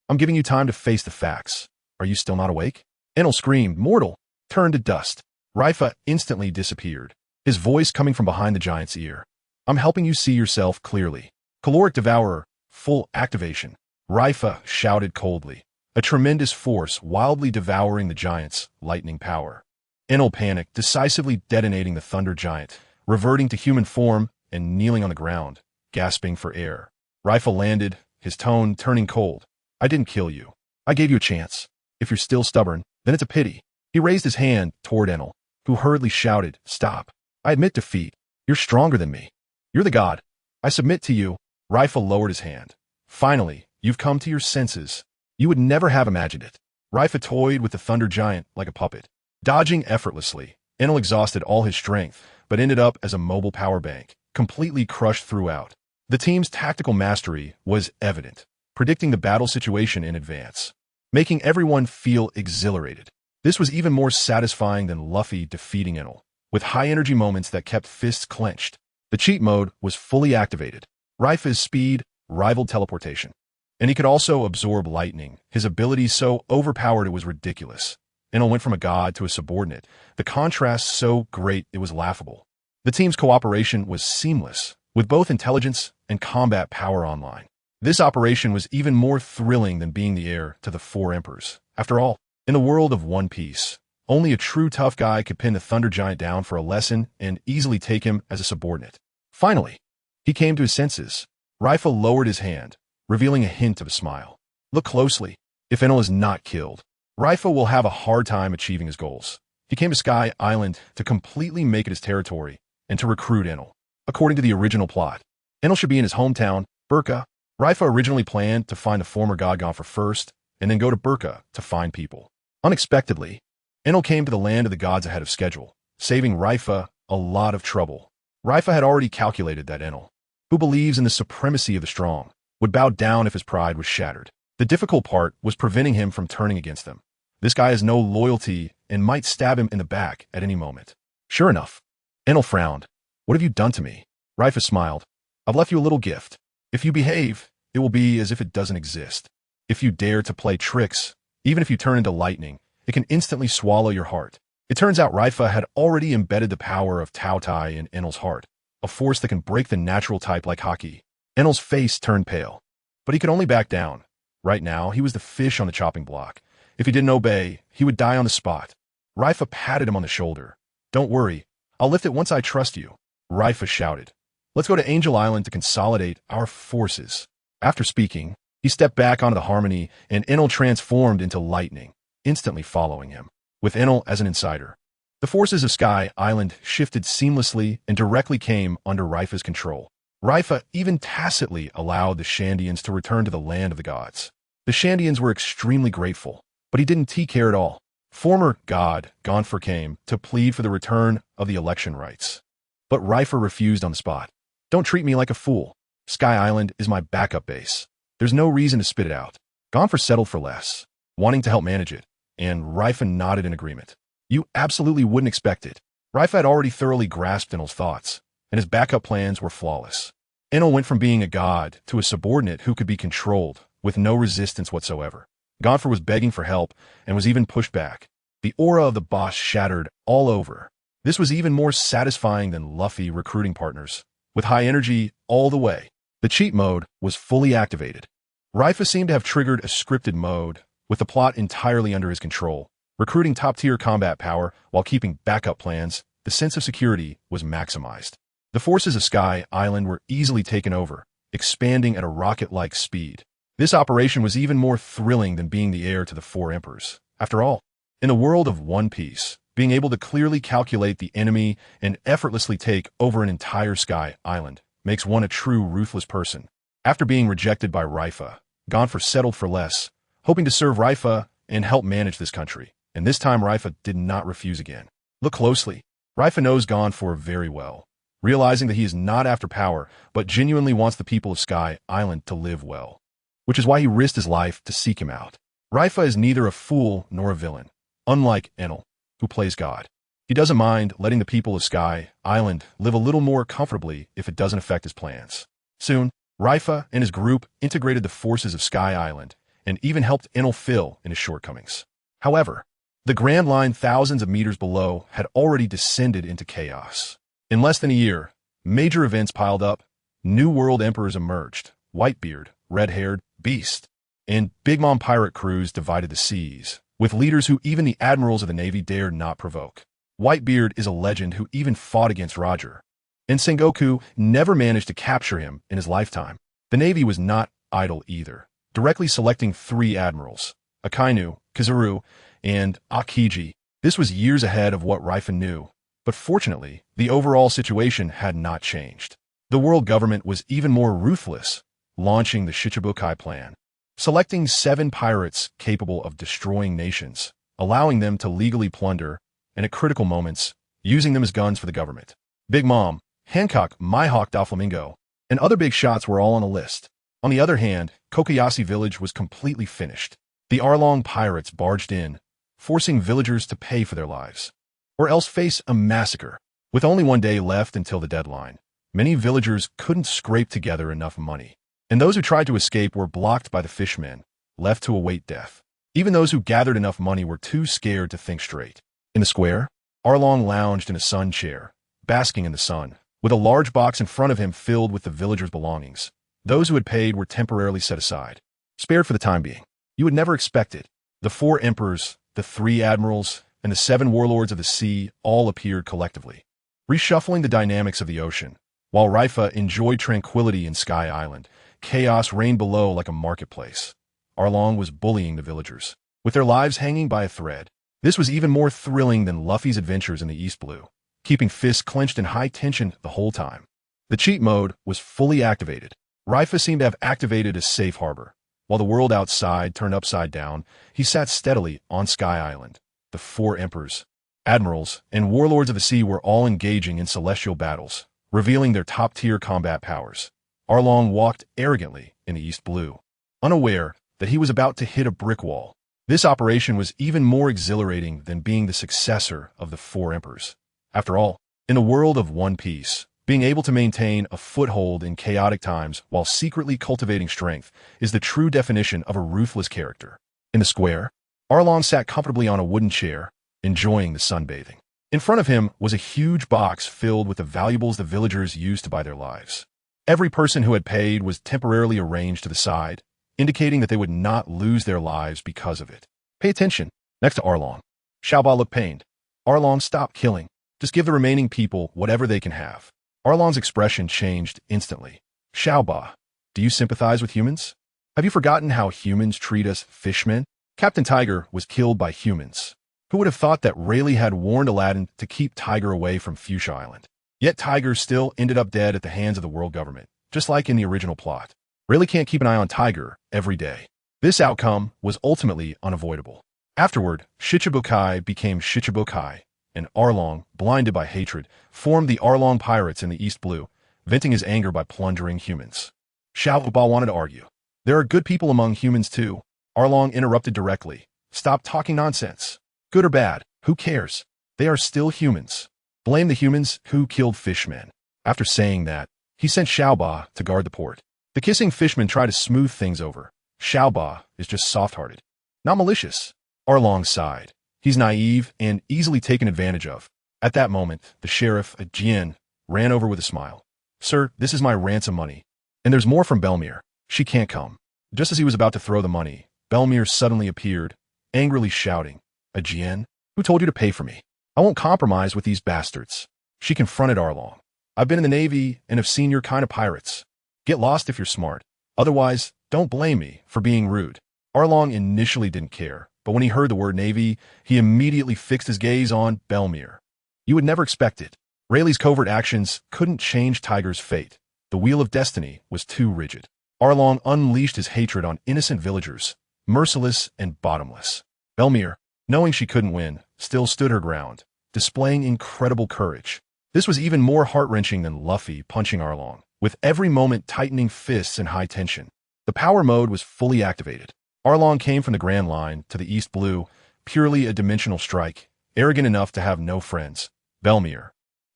"I'm giving you time to face the facts. Are you still not awake?" Enel screamed, "Mortal!" turned to dust. Leifa instantly disappeared, his voice coming from behind the giant's ear. "I'm helping you see yourself clearly." Caloric Devourer, full activation. Leifa shouted coldly, a tremendous force wildly devouring the giant's lightning power. Enel panicked, decisively detonating the thunder giant, reverting to human form and kneeling on the ground, gasping for air. Leifa landed, his tone turning cold. "I didn't kill you. I gave you a chance. If you're still stubborn, then it's a pity." He raised his hand toward Enel, who hurriedly shouted, "Stop. I admit defeat. You're stronger than me. You're the god. I submit to you." Leifa lowered his hand. "Finally, you've come to your senses. You would never have imagined it." Leifa toyed with the thunder giant like a puppet, dodging effortlessly. Enel exhausted all his strength, but ended up as a mobile power bank, completely crushed throughout. The team's tactical mastery was evident, predicting the battle situation in advance, making everyone feel exhilarated. This was even more satisfying than Luffy defeating Enel, with high-energy moments that kept fists clenched. The cheat mode was fully activated. Leifa's speed rivaled teleportation, and he could also absorb lightning, his ability so overpowered it was ridiculous. Enel went from a god to a subordinate, the contrast so great it was laughable. The team's cooperation was seamless, with both intelligence and combat power online. This operation was even more thrilling than being the heir to the four emperors. After all, in the world of One Piece, only a true tough guy could pin the thunder giant down for a lesson and easily take him as a subordinate. Finally, he came to his senses. Leifa lowered his hand, revealing a hint of a smile. "Look closely. If Enel is not killed, Leifa will have a hard time achieving his goals." He came to Sky Island to completely make it his territory and to recruit Enel. According to the original plot, Enel should be in his hometown, Burka. Leifa originally planned to find the former god Gonfer first, and then go to Burka to find people. Unexpectedly, Enel came to the land of the gods ahead of schedule, saving Leifa a lot of trouble. Leifa had already calculated that Enel, who believes in the supremacy of the strong, would bow down if his pride was shattered. The difficult part was preventing him from turning against them. This guy has no loyalty and might stab him in the back at any moment. Sure enough, Enel frowned. "What have you done to me?" Leifa smiled. "I've left you a little gift. If you behave, it will be as if it doesn't exist. If you dare to play tricks, even if you turn into lightning, it can instantly swallow your heart." It turns out Leifa had already embedded the power of Tao Tai in Enel's heart, a force that can break the natural type like hockey. Enel's face turned pale, but he could only back down. Right now, he was the fish on the chopping block. If he didn't obey, he would die on the spot. Leifa patted him on the shoulder. "Don't worry, I'll lift it once I trust you." Leifa shouted, "Let's go to Angel Island to consolidate our forces." After speaking, he stepped back onto the Harmony, and Enel transformed into lightning, instantly following him. With Enel as an insider, the forces of Sky Island shifted seamlessly and directly came under Leifa's control. Leifa even tacitly allowed the Shandians to return to the land of the gods. The Shandians were extremely grateful, but he didn't care at all. Former god Gonfer came to plead for the return of the election rights. But Leifa refused on the spot. Don't treat me like a fool. Sky Island is my backup base. There's no reason to spit it out. Gonfer settled for less, wanting to help manage it, and Leifa nodded in agreement. You absolutely wouldn't expect it. Leifa had already thoroughly grasped Enel's thoughts, and his backup plans were flawless. Enel went from being a god to a subordinate who could be controlled with no resistance whatsoever. Gonfer was begging for help and was even pushed back. The aura of the boss shattered all over. This was even more satisfying than Luffy recruiting partners, with high energy all the way. The cheat mode was fully activated. Leifa seemed to have triggered a scripted mode, with the plot entirely under his control. Recruiting top-tier combat power while keeping backup plans, the sense of security was maximized. The forces of Sky Island were easily taken over, expanding at a rocket-like speed. This operation was even more thrilling than being the heir to the Four Emperors. After all, in the world of One Piece, being able to clearly calculate the enemy and effortlessly take over an entire Sky Island makes one a true ruthless person. After being rejected by Leifa, Gonfer settled for less, hoping to serve Leifa and help manage this country. And this time Leifa did not refuse again. Look closely. Leifa knows Gonfer very well, realizing that he is not after power, but genuinely wants the people of Sky Island to live well, which is why he risked his life to seek him out. Leifa is neither a fool nor a villain, unlike Enel, who plays God. He doesn't mind letting the people of Sky Island live a little more comfortably if it doesn't affect his plans. Soon, Leifa and his group integrated the forces of Sky Island and even helped Enel fill in his shortcomings. However, the Grand Line thousands of meters below had already descended into chaos. In less than a year, major events piled up. New world emperors emerged, Whitebeard, red-haired, Beast, and Big Mom pirate crews divided the seas, with leaders who even the admirals of the Navy dared not provoke. Whitebeard is a legend who even fought against Roger, and Sengoku never managed to capture him in his lifetime. The Navy was not idle either, directly selecting 3 admirals, Akainu, Kizaru, and Akiji. This was years ahead of what Leifa knew, but fortunately, the overall situation had not changed. The world government was even more ruthless, launching the Shichibukai plan, selecting 7 pirates capable of destroying nations, allowing them to legally plunder, and at critical moments, using them as guns for the government. Big Mom, Hancock, Mihawk Doflamingo, and other big shots were all on a list. On the other hand, Kokoyashi village was completely finished. The Arlong pirates barged in, forcing villagers to pay for their lives, or else face a massacre. With only one day left until the deadline, many villagers couldn't scrape together enough money, and those who tried to escape were blocked by the fishmen, left to await death. Even those who gathered enough money were too scared to think straight. In the square, Arlong lounged in a sun chair, basking in the sun, with a large box in front of him filled with the villagers' belongings. Those who had paid were temporarily set aside, spared for the time being. You would never expect it. The 4 emperors, the 3 admirals, and the 7 warlords of the sea all appeared collectively, reshuffling the dynamics of the ocean. While Leifa enjoyed tranquility in Sky Island, chaos reigned below like a marketplace. Arlong was bullying the villagers, with their lives hanging by a thread. This was even more thrilling than Luffy's adventures in the East Blue, keeping fists clenched in high tension the whole time. The cheat mode was fully activated. Leifa seemed to have activated a safe harbor. While the world outside turned upside down, he sat steadily on Sky Island. The 4 emperors, admirals, and warlords of the sea were all engaging in celestial battles, revealing their top-tier combat powers. Arlong walked arrogantly in the East Blue, unaware that he was about to hit a brick wall. This operation was even more exhilarating than being the successor of the 4 emperors. After all, in the world of One Piece, being able to maintain a foothold in chaotic times while secretly cultivating strength is the true definition of a ruthless character. In the square, Arlong sat comfortably on a wooden chair, enjoying the sunbathing. In front of him was a huge box filled with the valuables the villagers used to buy their lives. Every person who had paid was temporarily arranged to the side, indicating that they would not lose their lives because of it. Pay attention. Next to Arlong, Xiaoba looked pained. Arlong, stop killing. Just give the remaining people whatever they can have. Arlong's expression changed instantly. Xiaoba, do you sympathize with humans? Have you forgotten how humans treat us fishmen? Captain Tiger was killed by humans. Who would have thought that Rayleigh had warned Aladdin to keep Tiger away from Fuchsia Island? Yet Tiger still ended up dead at the hands of the world government, just like in the original plot. Rayleigh can't keep an eye on Tiger every day. This outcome was ultimately unavoidable. Afterward, Shichibukai became Shichibukai, and Arlong, blinded by hatred, formed the Arlong Pirates in the East Blue, venting his anger by plundering humans. Xiao Ba wanted to argue. There are good people among humans too. Arlong interrupted directly. Stop talking nonsense. Good or bad, who cares? They are still humans. Blame the humans who killed fishmen. After saying that, he sent Xiaoba to guard the port. The kissing fishmen try to smooth things over. Xiaoba is just soft-hearted. Not malicious. Arlong sighed. He's naive and easily taken advantage of. At that moment, the sheriff, a Jian, ran over with a smile. Sir, this is my ransom money. And there's more from Belmir. She can't come. Just as he was about to throw the money, Belmir suddenly appeared, angrily shouting, A Jian? Who told you to pay for me? I won't compromise with these bastards. She confronted Arlong. I've been in the Navy and have seen your kind of pirates. Get lost if you're smart. Otherwise, don't blame me for being rude. Arlong initially didn't care, but when he heard the word Navy, he immediately fixed his gaze on Belmir. You would never expect it. Rayleigh's covert actions couldn't change Tiger's fate. The wheel of destiny was too rigid. Arlong unleashed his hatred on innocent villagers, merciless and bottomless. Belmir, knowing she couldn't win, still stood her ground, displaying incredible courage. This was even more heart-wrenching than Luffy punching Arlong, with every moment tightening fists in high tension. The power mode was fully activated. Arlong came from the Grand Line to the East Blue, purely a dimensional strike, arrogant enough to have no friends. Belmir,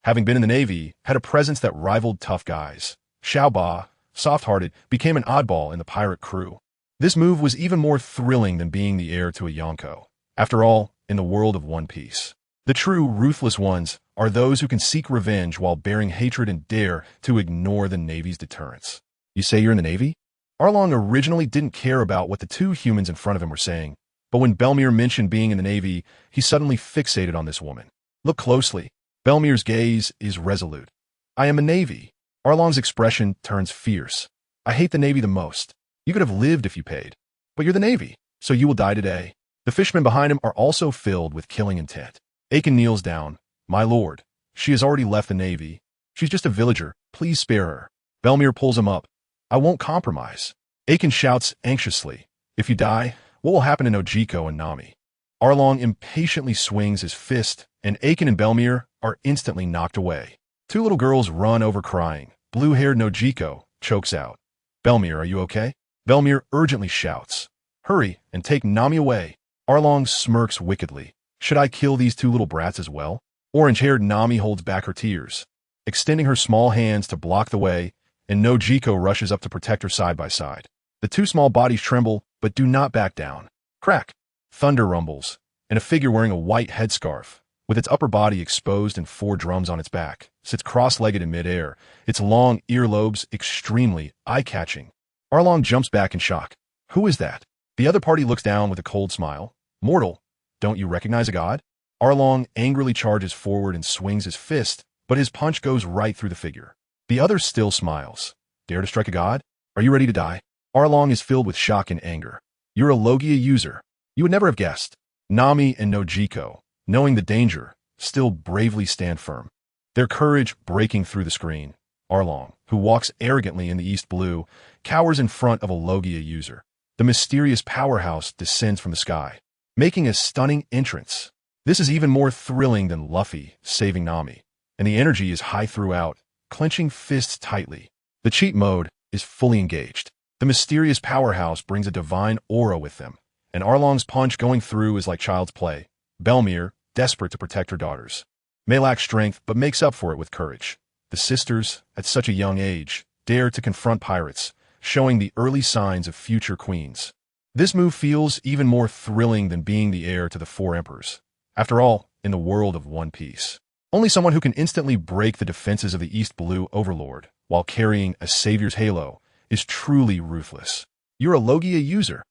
having been in the Navy, had a presence that rivaled tough guys. Xiao Ba, soft-hearted, became an oddball in the pirate crew. This move was even more thrilling than being the heir to a Yonko. After all, in the world of One Piece, the true ruthless ones are those who can seek revenge while bearing hatred and dare to ignore the Navy's deterrence. You say you're in the Navy? Arlong originally didn't care about what the two humans in front of him were saying, but when Belmir mentioned being in the Navy, he suddenly fixated on this woman. Look closely. Belmir's gaze is resolute. I am a Navy. Arlong's expression turns fierce. I hate the Navy the most. You could have lived if you paid. But you're the Navy, so you will die today. The fishermen behind him are also filled with killing intent. Aiken kneels down. My lord, she has already left the Navy. She's just a villager. Please spare her. Belmir pulls him up. I won't compromise. Aiken shouts anxiously. If you die, what will happen to Nojiko and Nami? Arlong impatiently swings his fist, and Aiken and Belmir are instantly knocked away. Two little girls run over crying. Blue-haired Nojiko chokes out. Belmir, are you okay? Belmir urgently shouts. Hurry and take Nami away. Arlong smirks wickedly. Should I kill these two little brats as well? Orange-haired Nami holds back her tears, extending her small hands to block the way, and Nojiko rushes up to protect her side by side. The two small bodies tremble, but do not back down. Crack! Thunder rumbles, and a figure wearing a white headscarf, with its upper body exposed and 4 drums on its back, sits cross-legged in midair, its long earlobes extremely eye-catching. Arlong jumps back in shock. Who is that? The other party looks down with a cold smile. Mortal, don't you recognize a god? Arlong angrily charges forward and swings his fist, but his punch goes right through the figure. The other still smiles. Dare to strike a god? Are you ready to die? Arlong is filled with shock and anger. You're a Logia user. You would never have guessed. Nami and Nojiko, knowing the danger, still bravely stand firm. Their courage breaking through the screen. Arlong, who walks arrogantly in the East Blue, cowers in front of a Logia user. The mysterious powerhouse descends from the sky, making a stunning entrance. This is even more thrilling than Luffy saving Nami, and the energy is high throughout, clenching fists tightly. The cheat mode is fully engaged. The mysterious powerhouse brings a divine aura with them, and Arlong's punch going through is like child's play. Belmir, desperate to protect her daughters, may lack strength but makes up for it with courage. The sisters, at such a young age, dare to confront pirates, showing the early signs of future queens. This move feels even more thrilling than being the heir to the 4 emperors. After all, in the world of One Piece, only someone who can instantly break the defenses of the East Blue Overlord while carrying a savior's halo is truly ruthless. You're a Logia user.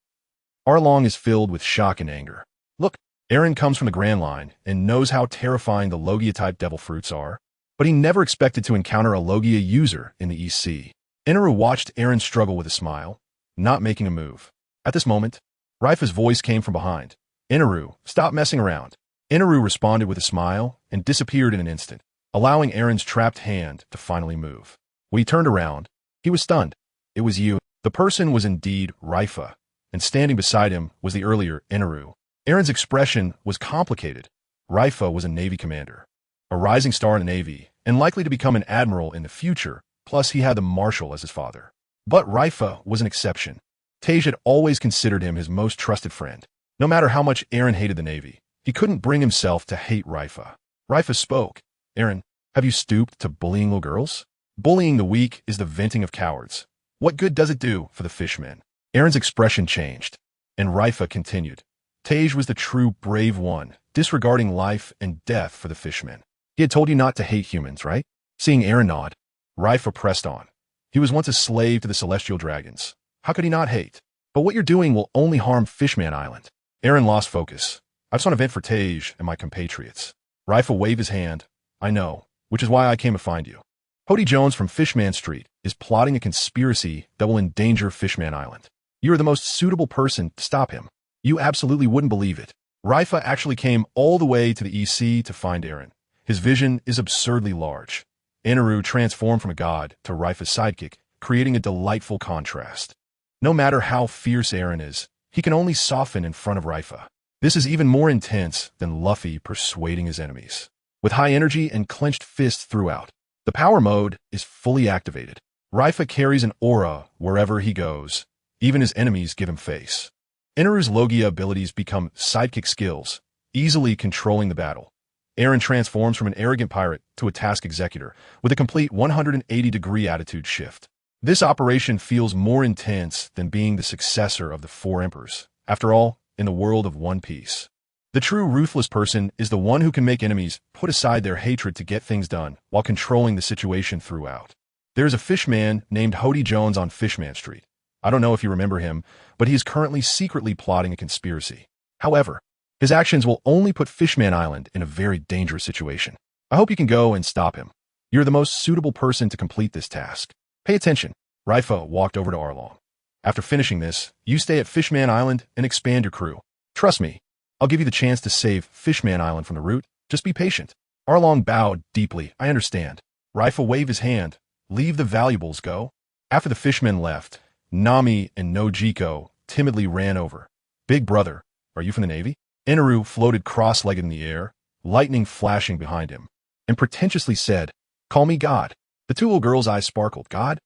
Arlong is filled with shock and anger. Look, Eren comes from the Grand Line and knows how terrifying the Logia-type devil fruits are, but he never expected to encounter a Logia user in the East Sea. Inaru watched Eren struggle with a smile, not making a move. At this moment, Leifa's voice came from behind. Inaru, stop messing around. Inaru responded with a smile and disappeared in an instant, allowing Eren's trapped hand to finally move. When he turned around, he was stunned. It was you. The person was indeed Leifa, and standing beside him was the earlier Inaru. Aaron's expression was complicated. Leifa was a Navy commander, a rising star in the Navy, and likely to become an admiral in the future, plus he had the Marshal as his father. But Leifa was an exception. Tej had always considered him his most trusted friend. No matter how much Aaron hated the Navy, he couldn't bring himself to hate Leifa. Leifa spoke. Aaron, have you stooped to bullying little girls? Bullying the weak is the venting of cowards. What good does it do for the fishmen? Aaron's expression changed, and Leifa continued. Tej was the true brave one, disregarding life and death for the fishmen. He had told you not to hate humans, right? Seeing Aaron nod, Leifa pressed on. He was once a slave to the celestial dragons. How could he not hate? But what you're doing will only harm Fishman Island. Aaron lost focus. I've saw an event for Tej and my compatriots. Leifa waved his hand. I know, which is why I came to find you. Hody Jones from Fishman Street is plotting a conspiracy that will endanger Fishman Island. You are the most suitable person to stop him. You absolutely wouldn't believe it. Leifa actually came all the way to the EC to find Aaron. His vision is absurdly large. Inaru transformed from a god to Leifa's sidekick, creating a delightful contrast. No matter how fierce Aaron is, he can only soften in front of Leifa. This is even more intense than Luffy persuading his enemies. With high energy and clenched fists throughout, the power mode is fully activated. Leifa carries an aura wherever he goes. Even his enemies give him face. Inaru's Logia abilities become sidekick skills, easily controlling the battle. Aaron transforms from an arrogant pirate to a task executor with a complete 180-degree attitude shift. This operation feels more intense than being the successor of the Four Emperors. After all, in the world of One Piece, the true ruthless person is the one who can make enemies put aside their hatred to get things done while controlling the situation throughout. There's a fishman named Hody Jones on Fishman Street. I don't know if you remember him, but he is currently secretly plotting a conspiracy. However, his actions will only put Fishman Island in a very dangerous situation. I hope you can go and stop him. You're the most suitable person to complete this task. Pay attention. Leifa walked over to Arlong. After finishing this, you stay at Fishman Island and expand your crew. Trust me, I'll give you the chance to save Fishman Island from the root. Just be patient. Arlong bowed deeply. I understand. Leifa waved his hand. Leave the valuables, go. After the fishmen left, Nami and Nojiko timidly ran over. Big brother, are you from the Navy? Inaru floated cross-legged in the air, lightning flashing behind him, and pretentiously said, Call me God. The two little girls' eyes sparkled. God?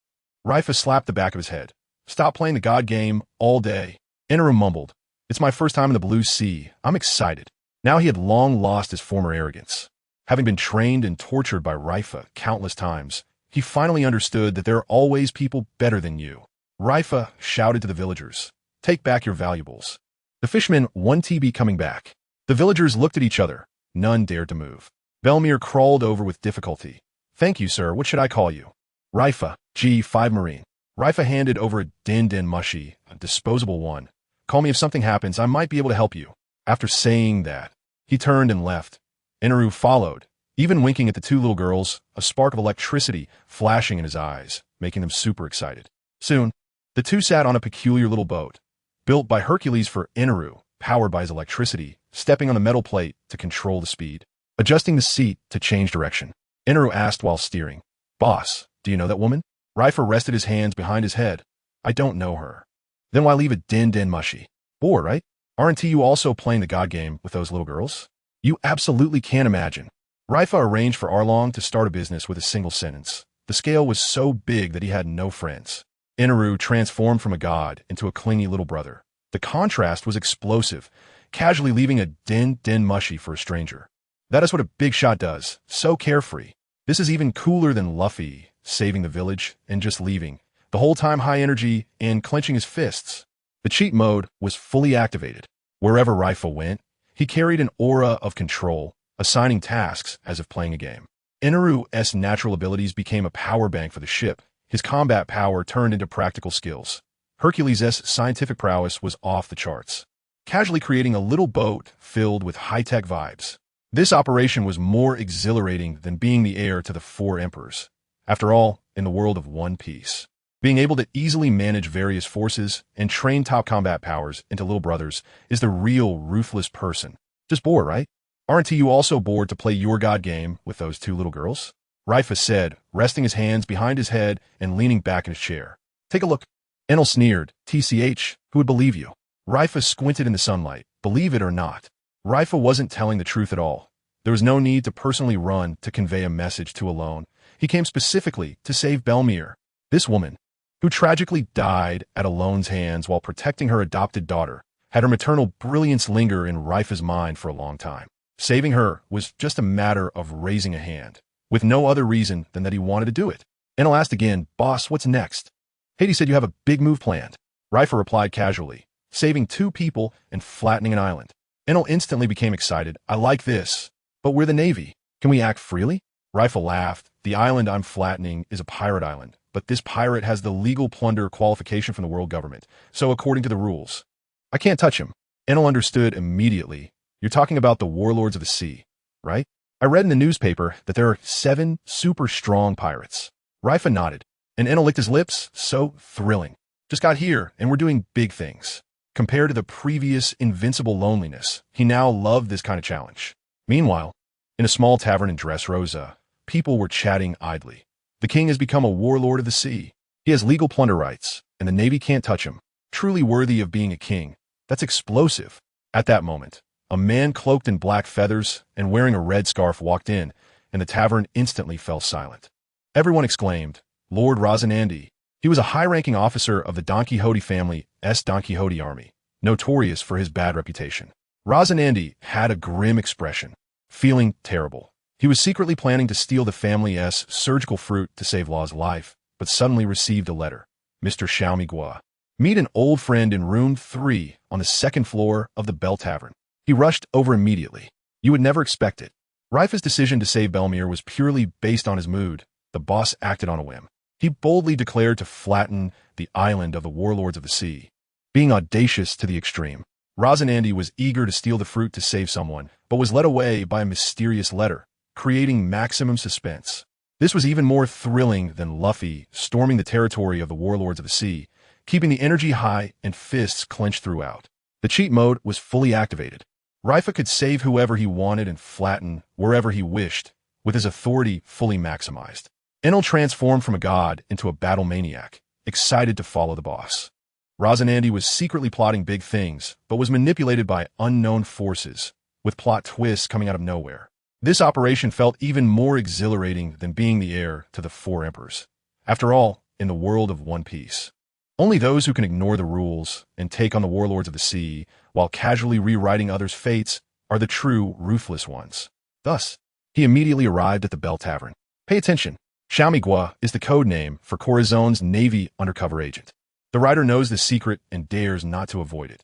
Leifa slapped the back of his head. Stop playing the God game all day. Inaru mumbled. It's my first time in the Blue Sea. I'm excited. Now he had long lost his former arrogance. Having been trained and tortured by Leifa countless times, he finally understood that there are always people better than you. Leifa shouted to the villagers, Take back your valuables. The fishermen 1TB coming back. The villagers looked at each other. None dared to move. Belmir crawled over with difficulty. Thank you, sir. What should I call you? Leifa, G5 Marine. Leifa handed over a din mushy, a disposable one. Call me if something happens. I might be able to help you. After saying that, he turned and left. Inaru followed, even winking at the two little girls, a spark of electricity flashing in his eyes, making them super excited. Soon, the two sat on a peculiar little boat, built by Hercules for Inaru, powered by his electricity, stepping on the metal plate to control the speed, adjusting the seat to change direction. Inaru asked while steering, Boss, do you know that woman? Leifa rested his hands behind his head. I don't know her. Then why leave a din mushy? Bore, right? Aren't you also playing the God game with those little girls? You absolutely can't imagine. Leifa arranged for Arlong to start a business with a single sentence. The scale was so big that he had no friends. Inaru transformed from a god into a clingy little brother. The contrast was explosive, casually leaving a din mushy for a stranger. That is what a big shot does, so carefree. This is even cooler than Luffy saving the village and just leaving, the whole time high energy and clenching his fists. The cheat mode was fully activated. Wherever Leifa went, he carried an aura of control, assigning tasks as if playing a game. Inaru's natural abilities became a power bank for the ship. His combat power turned into practical skills. Hercules' scientific prowess was off the charts, casually creating a little boat filled with high-tech vibes. This operation was more exhilarating than being the heir to the Four Emperors. After all, in the world of One Piece, being able to easily manage various forces and train top combat powers into little brothers is the real ruthless person. Just bored, right? Aren't you also bored to play your God game with those two little girls? Leifa said, resting his hands behind his head and leaning back in his chair. Take a look. Enel sneered. TCH, who would believe you? Leifa squinted in the sunlight. Believe it or not, Leifa wasn't telling the truth at all. There was no need to personally run to convey a message to Alone. He came specifically to save Belmir. This woman, who tragically died at Alone's hands while protecting her adopted daughter, had her maternal brilliance linger in Leifa's mind for a long time. Saving her was just a matter of raising a hand, with no other reason than that he wanted to do it. Enel asked again, "Boss, what's next?" Haiti said you have a big move planned. Leifa replied casually, "Saving 2 people and flattening an island." Enel instantly became excited. "I like this. But we're the Navy. Can we act freely?" Leifa laughed. "The island I'm flattening is a pirate island, but this pirate has the legal plunder qualification from the world government, so according to the rules, I can't touch him." Enel understood immediately. "You're talking about the warlords of the sea, right? I read in the newspaper that there are 7 super strong pirates." Leifa nodded, and Enel licked his lips. "So thrilling. Just got here, and we're doing big things." Compared to the previous invincible loneliness, he now loved this kind of challenge. Meanwhile, in a small tavern in Dressrosa, people were chatting idly. The king has become a warlord of the sea. He has legal plunder rights, and the Navy can't touch him. Truly worthy of being a king. That's explosive. At that moment, a man cloaked in black feathers and wearing a red scarf walked in, and the tavern instantly fell silent. Everyone exclaimed, "Lord Rosinante." He was a high-ranking officer of the Don Quixote family's Don Quixote army, notorious for his bad reputation. Rosinante had a grim expression, feeling terrible. He was secretly planning to steal the family's surgical fruit to save Law's life, but suddenly received a letter. "Mr. Xiaomigua, meet an old friend in room 3 on the 2nd floor of the Bell Tavern." He rushed over immediately. You would never expect it. Leifa's decision to save Belmir was purely based on his mood. The boss acted on a whim. He boldly declared to flatten the island of the warlords of the sea. Being audacious to the extreme, Rosinante was eager to steal the fruit to save someone, but was led away by a mysterious letter, creating maximum suspense. This was even more thrilling than Luffy storming the territory of the warlords of the sea, keeping the energy high and fists clenched throughout. The cheat mode was fully activated. Leifa could save whoever he wanted and flatten wherever he wished, with his authority fully maximized. Enel transformed from a god into a battle maniac, excited to follow the boss. Rosinante was secretly plotting big things, but was manipulated by unknown forces, with plot twists coming out of nowhere. This operation felt even more exhilarating than being the heir to the 4 emperors. After all, in the world of One Piece, only those who can ignore the rules and take on the warlords of the sea while casually rewriting others' fates are the true ruthless ones. Thus, he immediately arrived at the Bell Tavern. Pay attention. Xiaomigua is the code name for Corazon's Navy undercover agent. The writer knows the secret and dares not to avoid it.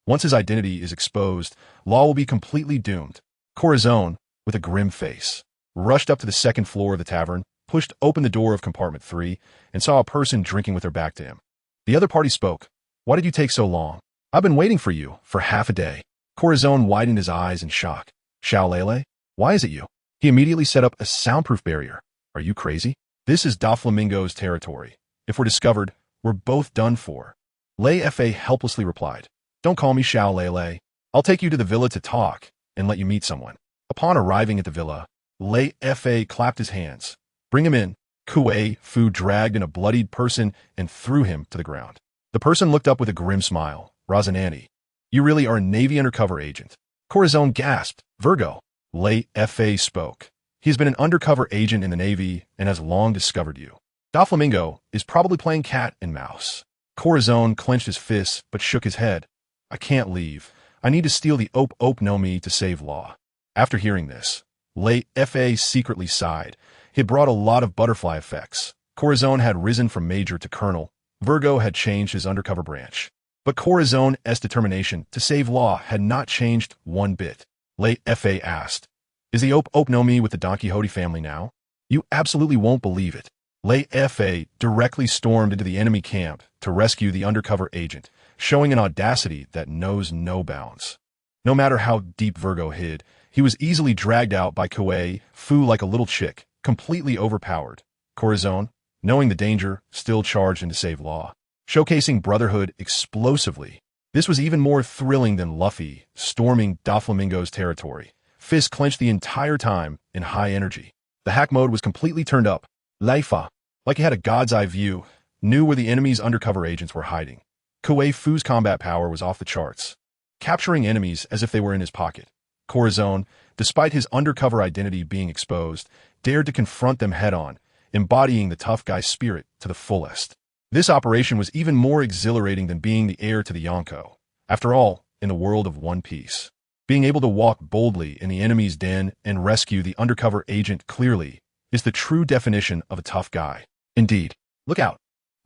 Once his identity is exposed, Law will be completely doomed. Corazon, with a grim face, rushed up to the 2nd floor of the tavern, pushed open the door of compartment 3, and saw a person drinking with their back to him. The other party spoke. "Why did you take so long? I've been waiting for you for half a day." Corazon widened his eyes in shock. "Xiao Lele, why is it you?" He immediately set up a soundproof barrier. "Are you crazy? This is Doflamingo's territory. If we're discovered, we're both done for." Leifa helplessly replied, "Don't call me Xiao Lele. I'll take you to the villa to talk and let you meet someone." Upon arriving at the villa, Leifa clapped his hands. "Bring him in." Kuei Fu dragged in a bloodied person and threw him to the ground. The person looked up with a grim smile. "Rosinante, you really are a Navy undercover agent." Corazon gasped. "Virgo." Leifa spoke. "He has been an undercover agent in the Navy and has long discovered you. Doflamingo is probably playing cat and mouse." Corazon clenched his fists but shook his head. "I can't leave. I need to steal the Op no Mi to save Law." After hearing this, Leifa secretly sighed. He had brought a lot of butterfly effects. Corazon had risen from major to colonel. Virgo had changed his undercover branch. But Corazon's determination to save Law had not changed one bit. Leifa asked, "Is the Op no Mi with the Don Quixote family now?" "You absolutely won't believe it." Leifa directly stormed into the enemy camp to rescue the undercover agent, showing an audacity that knows no bounds. No matter how deep Virgo hid, he was easily dragged out by Kuei Fu like a little chick, completely overpowered. Corazon, knowing the danger, still charged in to save Law, showcasing brotherhood explosively. This was even more thrilling than Luffy storming Doflamingo's territory, fists clenched the entire time in high energy. The hack mode was completely turned up. Leifa, like he had a god's eye view, knew where the enemy's undercover agents were hiding. Kuei Fu's combat power was off the charts. capturing enemies as if they were in his pocket. Corazon, despite his undercover identity being exposed, dared to confront them head-on, embodying the tough guy spirit to the fullest. This operation was even more exhilarating than being the heir to the Yonko. After all, in the world of One Piece, being able to walk boldly in the enemy's den and rescue the undercover agent clearly is the true definition of a tough guy. Indeed. Look out.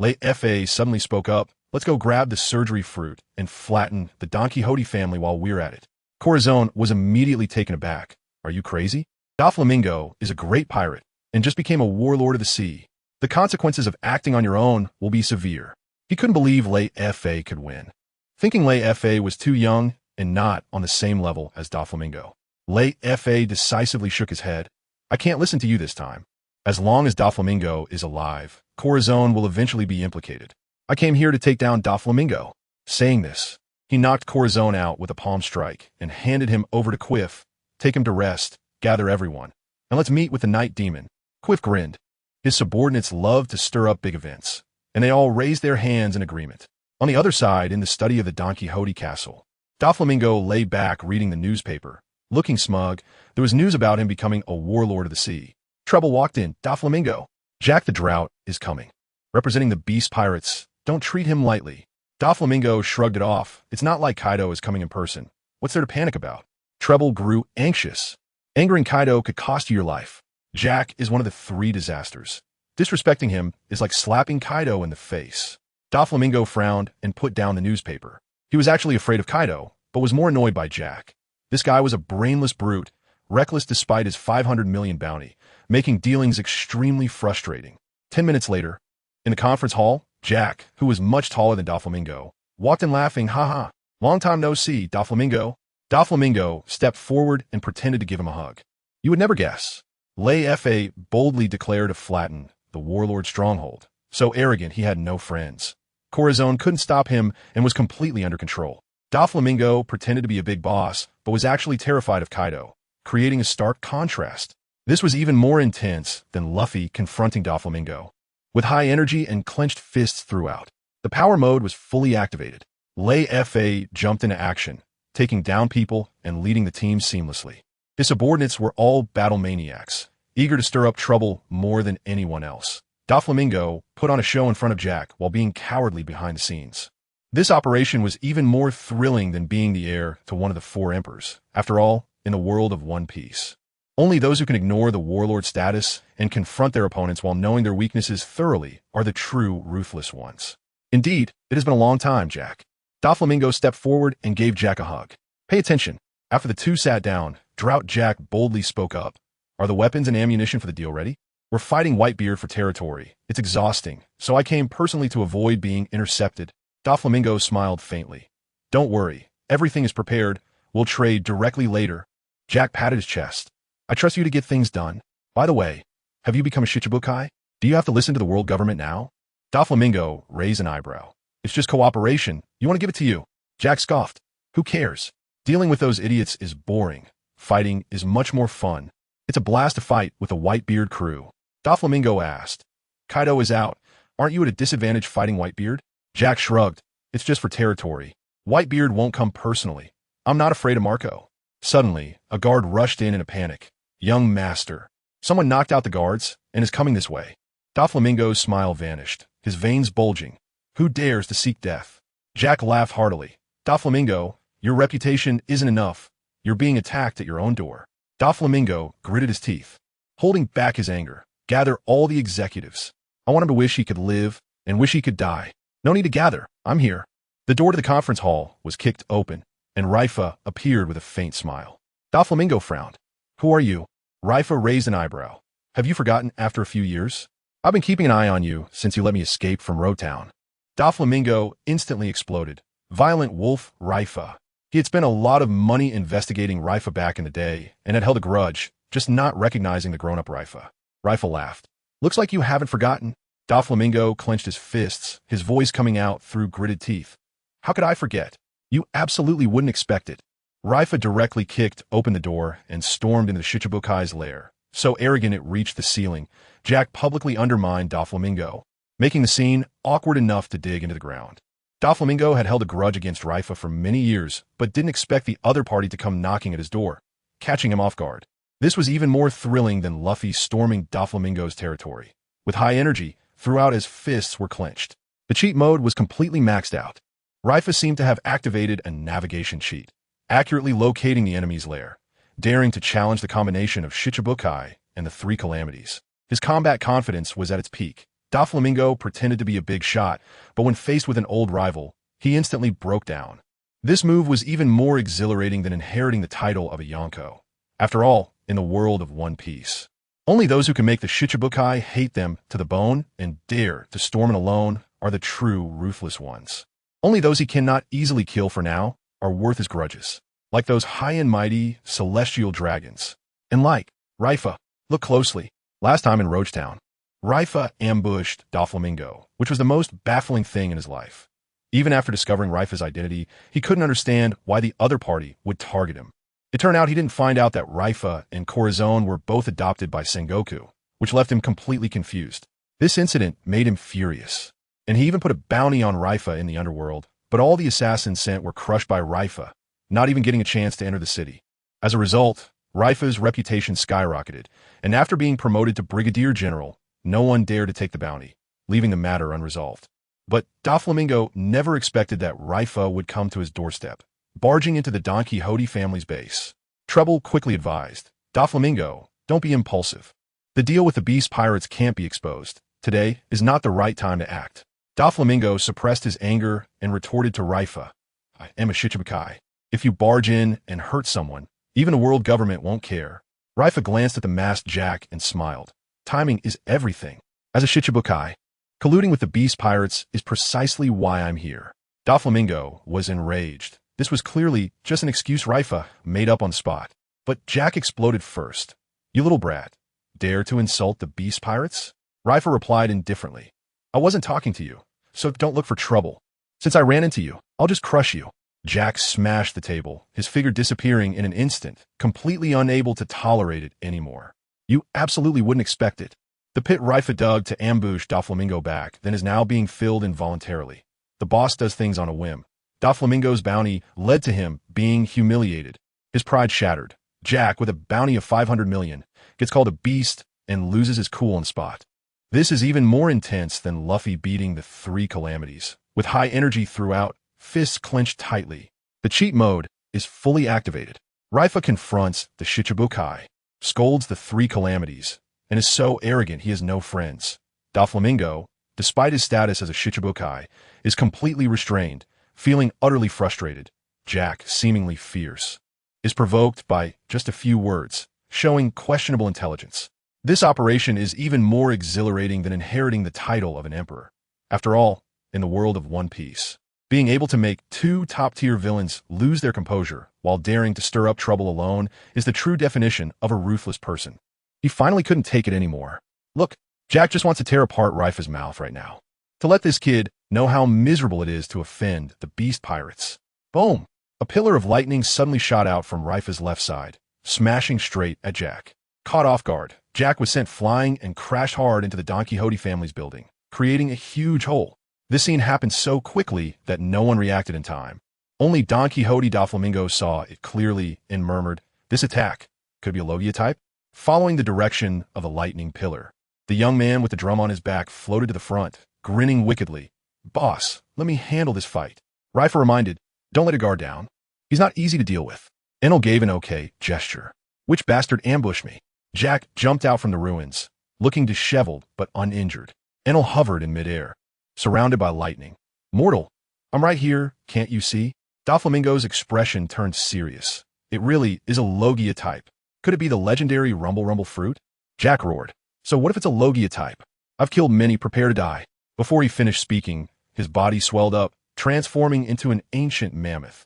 Leifa suddenly spoke up. Let's go grab the surgery fruit and flatten the Don Quixote family while we're at it. Corazon was immediately taken aback. Are you crazy? Doflamingo is a great pirate and just became a warlord of the sea. The consequences of acting on your own will be severe. He couldn't believe Leifa could win, thinking Leifa was too young and not on the same level as Doflamingo. Leifa decisively shook his head. I can't listen to you this time. As long as Doflamingo is alive, Corazon will eventually be implicated. I came here to take down Doflamingo. Saying this, he knocked Corazon out with a palm strike and handed him over to Quiff. Take him to rest, gather everyone, and let's meet with the Night Demon. Quiff grinned. His subordinates loved to stir up big events, and they all raised their hands in agreement. On the other side, in the study of the Don Quixote castle, Doflamingo lay back reading the newspaper. Looking smug, there was news about him becoming a warlord of the sea. Trouble walked in. Doflamingo. Jack the Drought is coming. Representing the Beast Pirates, don't treat him lightly. Doflamingo shrugged it off. It's not like Kaido is coming in person. What's there to panic about? Treble grew anxious. Angering Kaido could cost you your life. Jack is one of the three disasters. Disrespecting him is like slapping Kaido in the face. Doflamingo frowned and put down the newspaper. He was actually afraid of Kaido, but was more annoyed by Jack. This guy was a brainless brute, reckless despite his 500 million bounty, making dealings extremely frustrating. 10 minutes later, in the conference hall, Jack, who was much taller than Doflamingo, walked in laughing. Haha, long time no see, Doflamingo. Doflamingo stepped forward and pretended to give him a hug. You would never guess. Leifa boldly declared to flatten the warlord stronghold, so arrogant he had no friends. Corazon couldn't stop him and was completely under control. Doflamingo pretended to be a big boss, but was actually terrified of Kaido, creating a stark contrast. This was even more intense than Luffy confronting Doflamingo. With high energy and clenched fists throughout, the power mode was fully activated. Leifa jumped into action, taking down people and leading the team seamlessly. His subordinates were all battle maniacs, eager to stir up trouble more than anyone else. Doflamingo put on a show in front of Jack while being cowardly behind the scenes. This operation was even more thrilling than being the heir to one of the four emperors. After all, in the world of One Piece, only those who can ignore the warlord status and confront their opponents while knowing their weaknesses thoroughly are the true ruthless ones. Indeed, it has been a long time, Jack. Doflamingo stepped forward and gave Jack a hug. Pay attention. After the two sat down, Drought Jack boldly spoke up. Are the weapons and ammunition for the deal ready? We're fighting Whitebeard for territory. It's exhausting, so I came personally to avoid being intercepted. Doflamingo smiled faintly. Don't worry, everything is prepared. We'll trade directly later. Jack patted his chest. I trust you to get things done. By the way, have you become a Shichibukai? Do you have to listen to the world government now? Doflamingo raised an eyebrow. It's just cooperation. You want to give it to you? Jack scoffed. Who cares? Dealing with those idiots is boring. Fighting is much more fun. It's a blast to fight with a Whitebeard crew. Doflamingo asked. Kaido is out. Aren't you at a disadvantage fighting Whitebeard? Jack shrugged. It's just for territory. Whitebeard won't come personally. I'm not afraid of Marco. Suddenly, a guard rushed in a panic. Young master. Someone knocked out the guards and is coming this way. Doflamingo's smile vanished, his veins bulging. Who dares to seek death? Jack laughed heartily. Doflamingo, your reputation isn't enough. You're being attacked at your own door. Doflamingo gritted his teeth, holding back his anger. Gather all the executives. I want him to wish he could live and wish he could die. No need to gather. I'm here. The door to the conference hall was kicked open, and Leifa appeared with a faint smile. Doflamingo frowned. Who are you? Leifa raised an eyebrow. Have you forgotten after a few years? I've been keeping an eye on you since you let me escape from Rotown. Doflamingo instantly exploded. Violent wolf Leifa. He had spent a lot of money investigating Leifa back in the day and had held a grudge, just not recognizing the grown-up Leifa. Leifa laughed. Looks like you haven't forgotten. Doflamingo clenched his fists, his voice coming out through gritted teeth. How could I forget? You absolutely wouldn't expect it. Leifa directly kicked open the door and stormed into the Shichibukai's lair. So arrogant it reached the ceiling, Jack publicly undermined Doflamingo, making the scene awkward enough to dig into the ground. Doflamingo had held a grudge against Leifa for many years, but didn't expect the other party to come knocking at his door, catching him off guard. This was even more thrilling than Luffy storming Doflamingo's territory. With high energy, throughout his fists were clenched. The cheat mode was completely maxed out. Leifa seemed to have activated a navigation cheat, accurately locating the enemy's lair, daring to challenge the combination of Shichibukai and the three calamities. His combat confidence was at its peak. Doflamingo pretended to be a big shot, but when faced with an old rival, he instantly broke down. This move was even more exhilarating than inheriting the title of a Yonko. After all, in the world of One Piece, only those who can make the Shichibukai hate them to the bone and dare to storm it alone are the true ruthless ones. Only those he cannot easily kill for now are worth his grudges, like those high and mighty celestial dragons. And like Leifa, look closely. Last time in Roachtown, Leifa ambushed Doflamingo, which was the most baffling thing in his life. Even after discovering Leifa's identity, he couldn't understand why the other party would target him. It turned out he didn't find out that Leifa and Corazon were both adopted by Sengoku, which left him completely confused. This incident made him furious, and he even put a bounty on Leifa in the underworld, but all the assassins sent were crushed by Leifa, not even getting a chance to enter the city. As a result, Leifa's reputation skyrocketed, and after being promoted to Brigadier General, no one dared to take the bounty, leaving the matter unresolved. But Doflamingo never expected that Leifa would come to his doorstep, barging into the Don Quixote family's base. Treble quickly advised, "Doflamingo, don't be impulsive. The deal with the beast pirates can't be exposed. Today is not the right time to act." Doflamingo suppressed his anger and retorted to Leifa, "I am a Shichibukai. If you barge in and hurt someone, even a world government won't care." Leifa glanced at the masked Jack and smiled. "Timing is everything. As a Shichibukai, colluding with the beast pirates is precisely why I'm here." Doflamingo was enraged. This was clearly just an excuse Leifa made up on the spot. But Jack exploded first. "You little brat, dare to insult the beast pirates?" Leifa replied indifferently, "I wasn't talking to you, so don't look for trouble. Since I ran into you, I'll just crush you." Jack smashed the table, his figure disappearing in an instant, completely unable to tolerate it anymore. "You absolutely wouldn't expect it." The pit Leifa dug to ambush Doflamingo back then is now being filled involuntarily. The boss does things on a whim. Doflamingo's bounty led to him being humiliated. His pride shattered. Jack, with a bounty of 500 million, gets called a beast and loses his cool on spot. This is even more intense than Luffy beating the three calamities. With high energy throughout, fists clenched tightly. The cheat mode is fully activated. Leifa confronts the Shichibukai, scolds the three calamities, and is so arrogant he has no friends. Doflamingo, despite his status as a Shichibukai, is completely restrained, feeling utterly frustrated. Jack, seemingly fierce, is provoked by just a few words, showing questionable intelligence. This operation is even more exhilarating than inheriting the title of an emperor. After all, in the world of One Piece, being able to make two top-tier villains lose their composure while daring to stir up trouble alone is the true definition of a ruthless person. He finally couldn't take it anymore. Look, Jack just wants to tear apart Leifa's mouth right now, to let this kid know how miserable it is to offend the beast pirates. Boom! A pillar of lightning suddenly shot out from Leifa's left side, smashing straight at Jack. Caught off guard, Jack was sent flying and crashed hard into the Don Quixote family's building, creating a huge hole. This scene happened so quickly that no one reacted in time. Only Don Quixote Doflamingo saw it clearly and murmured, "This attack could be a Logia type?" Following the direction of the lightning pillar, the young man with the drum on his back floated to the front, grinning wickedly. "Boss, let me handle this fight." Leifa reminded, "Don't let it guard down. He's not easy to deal with." Enel gave an okay gesture. "Which bastard ambushed me?" Jack jumped out from the ruins, looking disheveled but uninjured. Enel hovered in midair, surrounded by lightning. "Mortal, I'm right here, can't you see?" Doflamingo's expression turned serious. "It really is a Logia type. Could it be the legendary Rumble fruit?" Jack roared, "So what if it's a Logia type? I've killed many, prepare to die." Before he finished speaking, his body swelled up, transforming into an ancient mammoth.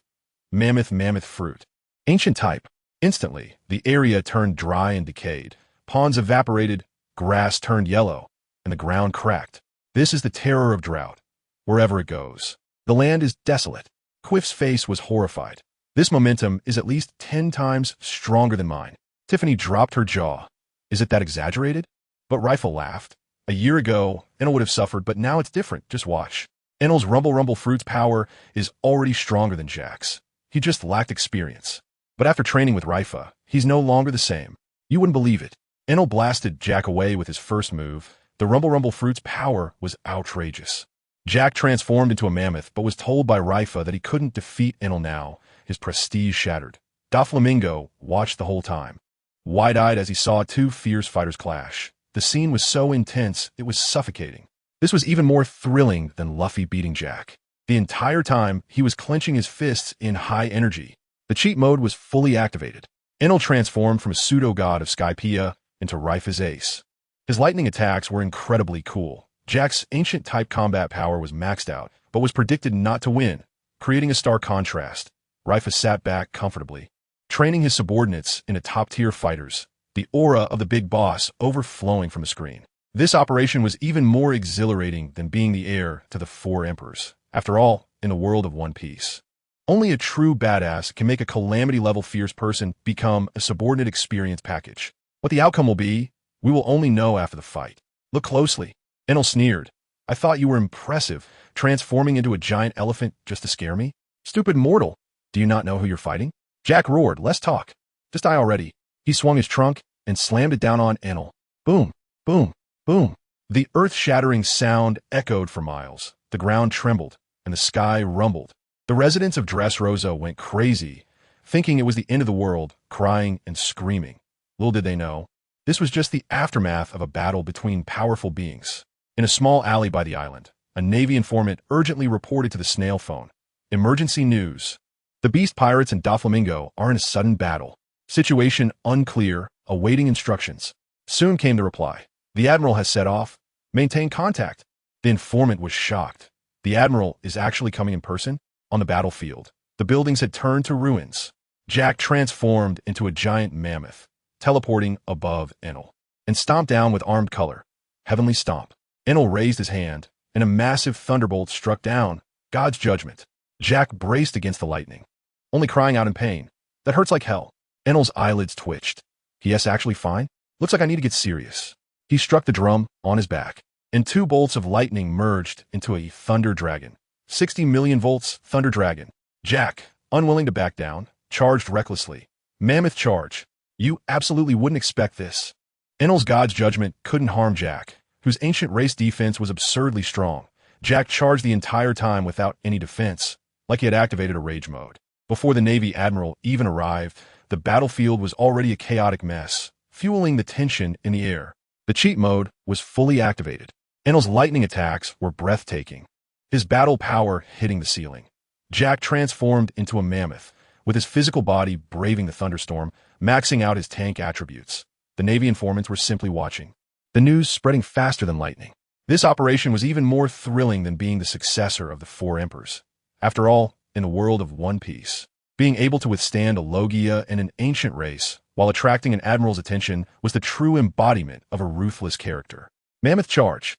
Mammoth fruit. Ancient type. Instantly, the area turned dry and decayed. Ponds evaporated, grass turned yellow, and the ground cracked. This is the terror of drought. Wherever it goes, the land is desolate. Quiff's face was horrified. "This momentum is at least 10 times stronger than mine." Tiffany dropped her jaw. "Is it that exaggerated?" But Rifle laughed. "A year ago, Enel would have suffered, but now it's different. Just watch." Enel's Rumble Fruit's power is already stronger than Jack's. He just lacked experience. But after training with Leifa, he's no longer the same. You wouldn't believe it. Enel blasted Jack away with his first move. The Rumble Fruit's power was outrageous. Jack transformed into a mammoth, but was told by Leifa that he couldn't defeat Enel now. His prestige shattered. Doflamingo watched the whole time, wide-eyed as he saw two fierce fighters clash. The scene was so intense, it was suffocating. This was even more thrilling than Luffy beating Jack. The entire time, he was clenching his fists in high energy. The cheat mode was fully activated. Enel transformed from a pseudo-god of Skypiea into Leifa's ace. His lightning attacks were incredibly cool. Jack's ancient type combat power was maxed out, but was predicted not to win, creating a stark contrast. Leifa sat back comfortably, training his subordinates into top-tier fighters, the aura of the big boss overflowing from the screen. This operation was even more exhilarating than being the heir to the four emperors. After all, in the world of One Piece, only a true badass can make a calamity-level fierce person become a subordinate experience package. What the outcome will be, we will only know after the fight. Look closely. Enel sneered. I thought you were impressive, transforming into a giant elephant just to scare me? Stupid mortal. Do you not know who you're fighting? Jack roared, less talk. Just die already. He swung his trunk and slammed it down on Enel. Boom, boom, boom. The earth-shattering sound echoed for miles. The ground trembled, and the sky rumbled. The residents of Dressrosa went crazy, thinking it was the end of the world, crying and screaming. Little did they know, this was just the aftermath of a battle between powerful beings. In a small alley by the island, a Navy informant urgently reported to the snail phone. Emergency news. The Beast Pirates and Doflamingo are in a sudden battle. Situation unclear, awaiting instructions. Soon came the reply. The Admiral has set off. Maintain contact. The informant was shocked. The Admiral is actually coming in person? On the battlefield, the buildings had turned to ruins. Jack transformed into a giant mammoth, teleporting above Enel, and stomped down with armed color. Heavenly stomp. Enel raised his hand, and a massive thunderbolt struck down. God's judgment. Jack braced against the lightning, only crying out in pain. That hurts like hell. Enel's eyelids twitched. Yes, actually fine. Looks like I need to get serious. He struck the drum on his back, and two bolts of lightning merged into a thunder dragon. 60 million volts thunder dragon. Jack, unwilling to back down, charged recklessly. Mammoth charge. You absolutely wouldn't expect this. Enel's God's judgment couldn't harm Jack, whose ancient race defense was absurdly strong. Jack charged the entire time without any defense, like he had activated a rage mode. Before the Navy Admiral even arrived, the battlefield was already a chaotic mess, fueling the tension in the air. The cheat mode was fully activated. Enel's lightning attacks were breathtaking, his battle power hitting the ceiling. Jack transformed into a mammoth, with his physical body braving the thunderstorm, maxing out his tank attributes. The Navy informants were simply watching, the news spreading faster than lightning. This operation was even more thrilling than being the successor of the Four Emperors. After all, in the world of One Piece, being able to withstand a Logia and an ancient race while attracting an admiral's attention was the true embodiment of a ruthless character. Mammoth charge.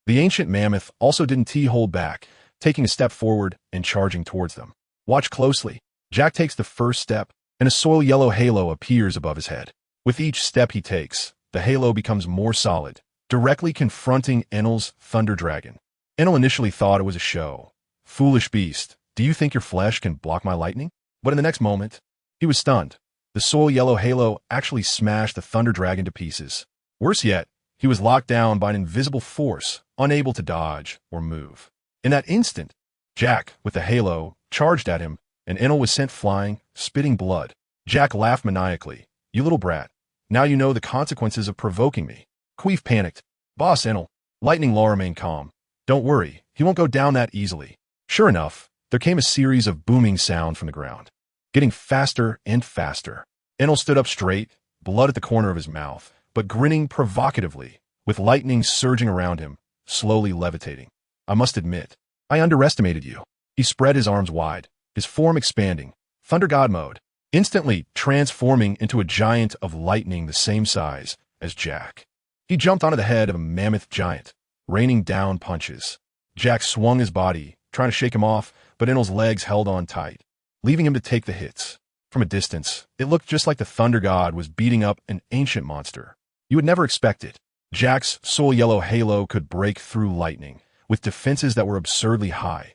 The ancient mammoth also didn't hold back, taking a step forward and charging towards them. Watch closely. Jack takes the first step, and a soil yellow halo appears above his head. With each step he takes, the halo becomes more solid, directly confronting Enel's Thunder Dragon. Enel initially thought it was a show. Foolish beast, do you think your flesh can block my lightning? But in the next moment, he was stunned. The soil yellow halo actually smashed the Thunder Dragon to pieces. Worse yet, he was locked down by an invisible force, unable to dodge or move. In that instant, Jack, with the halo, charged at him, and Enel was sent flying, spitting blood. Jack laughed maniacally. You little brat. Now you know the consequences of provoking me. Queef panicked. Boss Enel, lightning law remained calm. Don't worry, he won't go down that easily. Sure enough, there came a series of booming sound from the ground, getting faster and faster. Enel stood up straight, blood at the corner of his mouth, but grinning provocatively, with lightning surging around him, slowly levitating. I must admit, I underestimated you. He spread his arms wide, his form expanding, Thunder God mode, instantly transforming into a giant of lightning the same size as Jack. He jumped onto the head of a mammoth giant, raining down punches. Jack swung his body, trying to shake him off, but Enel's legs held on tight, leaving him to take the hits. From a distance, it looked just like the Thunder God was beating up an ancient monster. You would never expect it. Jack's soul yellow halo could break through lightning, with defenses that were absurdly high.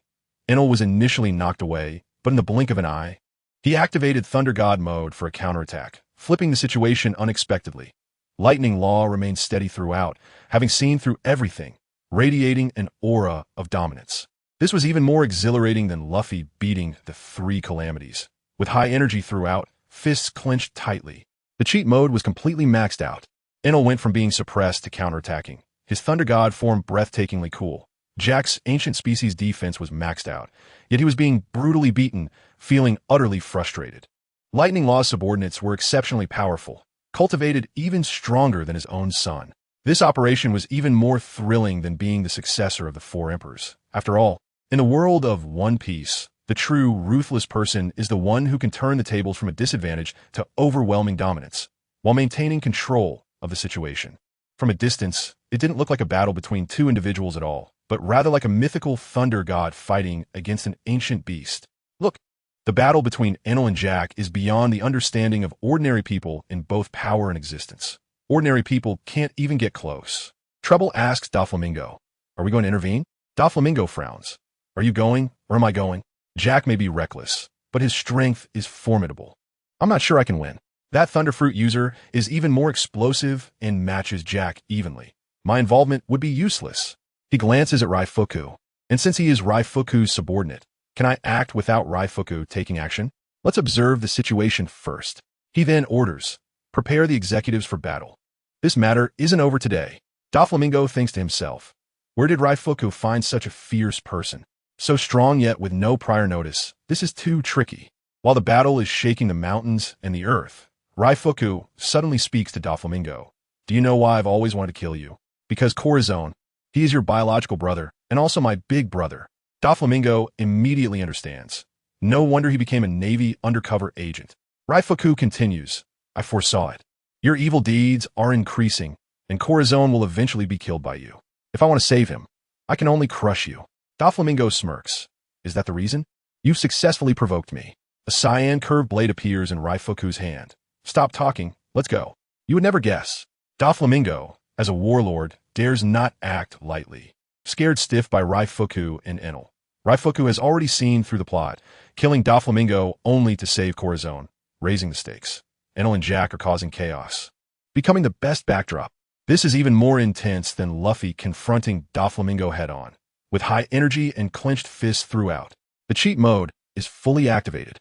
Enel was initially knocked away, but in the blink of an eye, he activated Thunder God mode for a counterattack, flipping the situation unexpectedly. Lightning Law remained steady throughout, having seen through everything, radiating an aura of dominance. This was even more exhilarating than Luffy beating the three calamities. With high energy throughout, fists clenched tightly. The cheat mode was completely maxed out. Enel went from being suppressed to counterattacking. His Thunder God form breathtakingly cool. Jack's ancient species defense was maxed out, yet he was being brutally beaten, feeling utterly frustrated. Lightning Law's subordinates were exceptionally powerful, cultivated even stronger than his own son. This operation was even more thrilling than being the successor of the Four Emperors. After all, in the world of One Piece, the true, ruthless person is the one who can turn the tables from a disadvantage to overwhelming dominance, while maintaining control of the situation. From a distance, it didn't look like a battle between two individuals at all, but rather like a mythical thunder god fighting against an ancient beast. Look, the battle between Enel and Jack is beyond the understanding of ordinary people in both power and existence. Ordinary people can't even get close. Trouble asks Doflamingo, "Are we going to intervene?" Doflamingo frowns. "Are you going, or am I going?" Jack may be reckless, but his strength is formidable. "I'm not sure I can win. That Thunderfruit user is even more explosive and matches Jack evenly. My involvement would be useless." He glances at Raifuku, and since he is Raifuku's subordinate, can I act without Raifuku taking action? Let's observe the situation first. He then orders, "Prepare the executives for battle. This matter isn't over today." Doflamingo thinks to himself, where did Raifuku find such a fierce person? So strong yet with no prior notice, this is too tricky. While the battle is shaking the mountains and the earth, Raifuku suddenly speaks to Doflamingo. "Do you know why I've always wanted to kill you? Because Corazon, he is your biological brother, and also my big brother." Doflamingo immediately understands. No wonder he became a Navy undercover agent. Raifuku continues, "I foresaw it. Your evil deeds are increasing, and Corazon will eventually be killed by you. If I want to save him, I can only crush you." Doflamingo smirks. "Is that the reason? You've successfully provoked me." A cyan curved blade appears in Raifuku's hand. "Stop talking. Let's go." You would never guess. Doflamingo, as a warlord, dares not act lightly. Scared stiff by Raifuku and Enel, Raifuku has already seen through the plot, killing Doflamingo only to save Corazon, raising the stakes. Enel and Jack are causing chaos, becoming the best backdrop. This is even more intense than Luffy confronting Doflamingo head-on, with high energy and clenched fists throughout. The cheat mode is fully activated.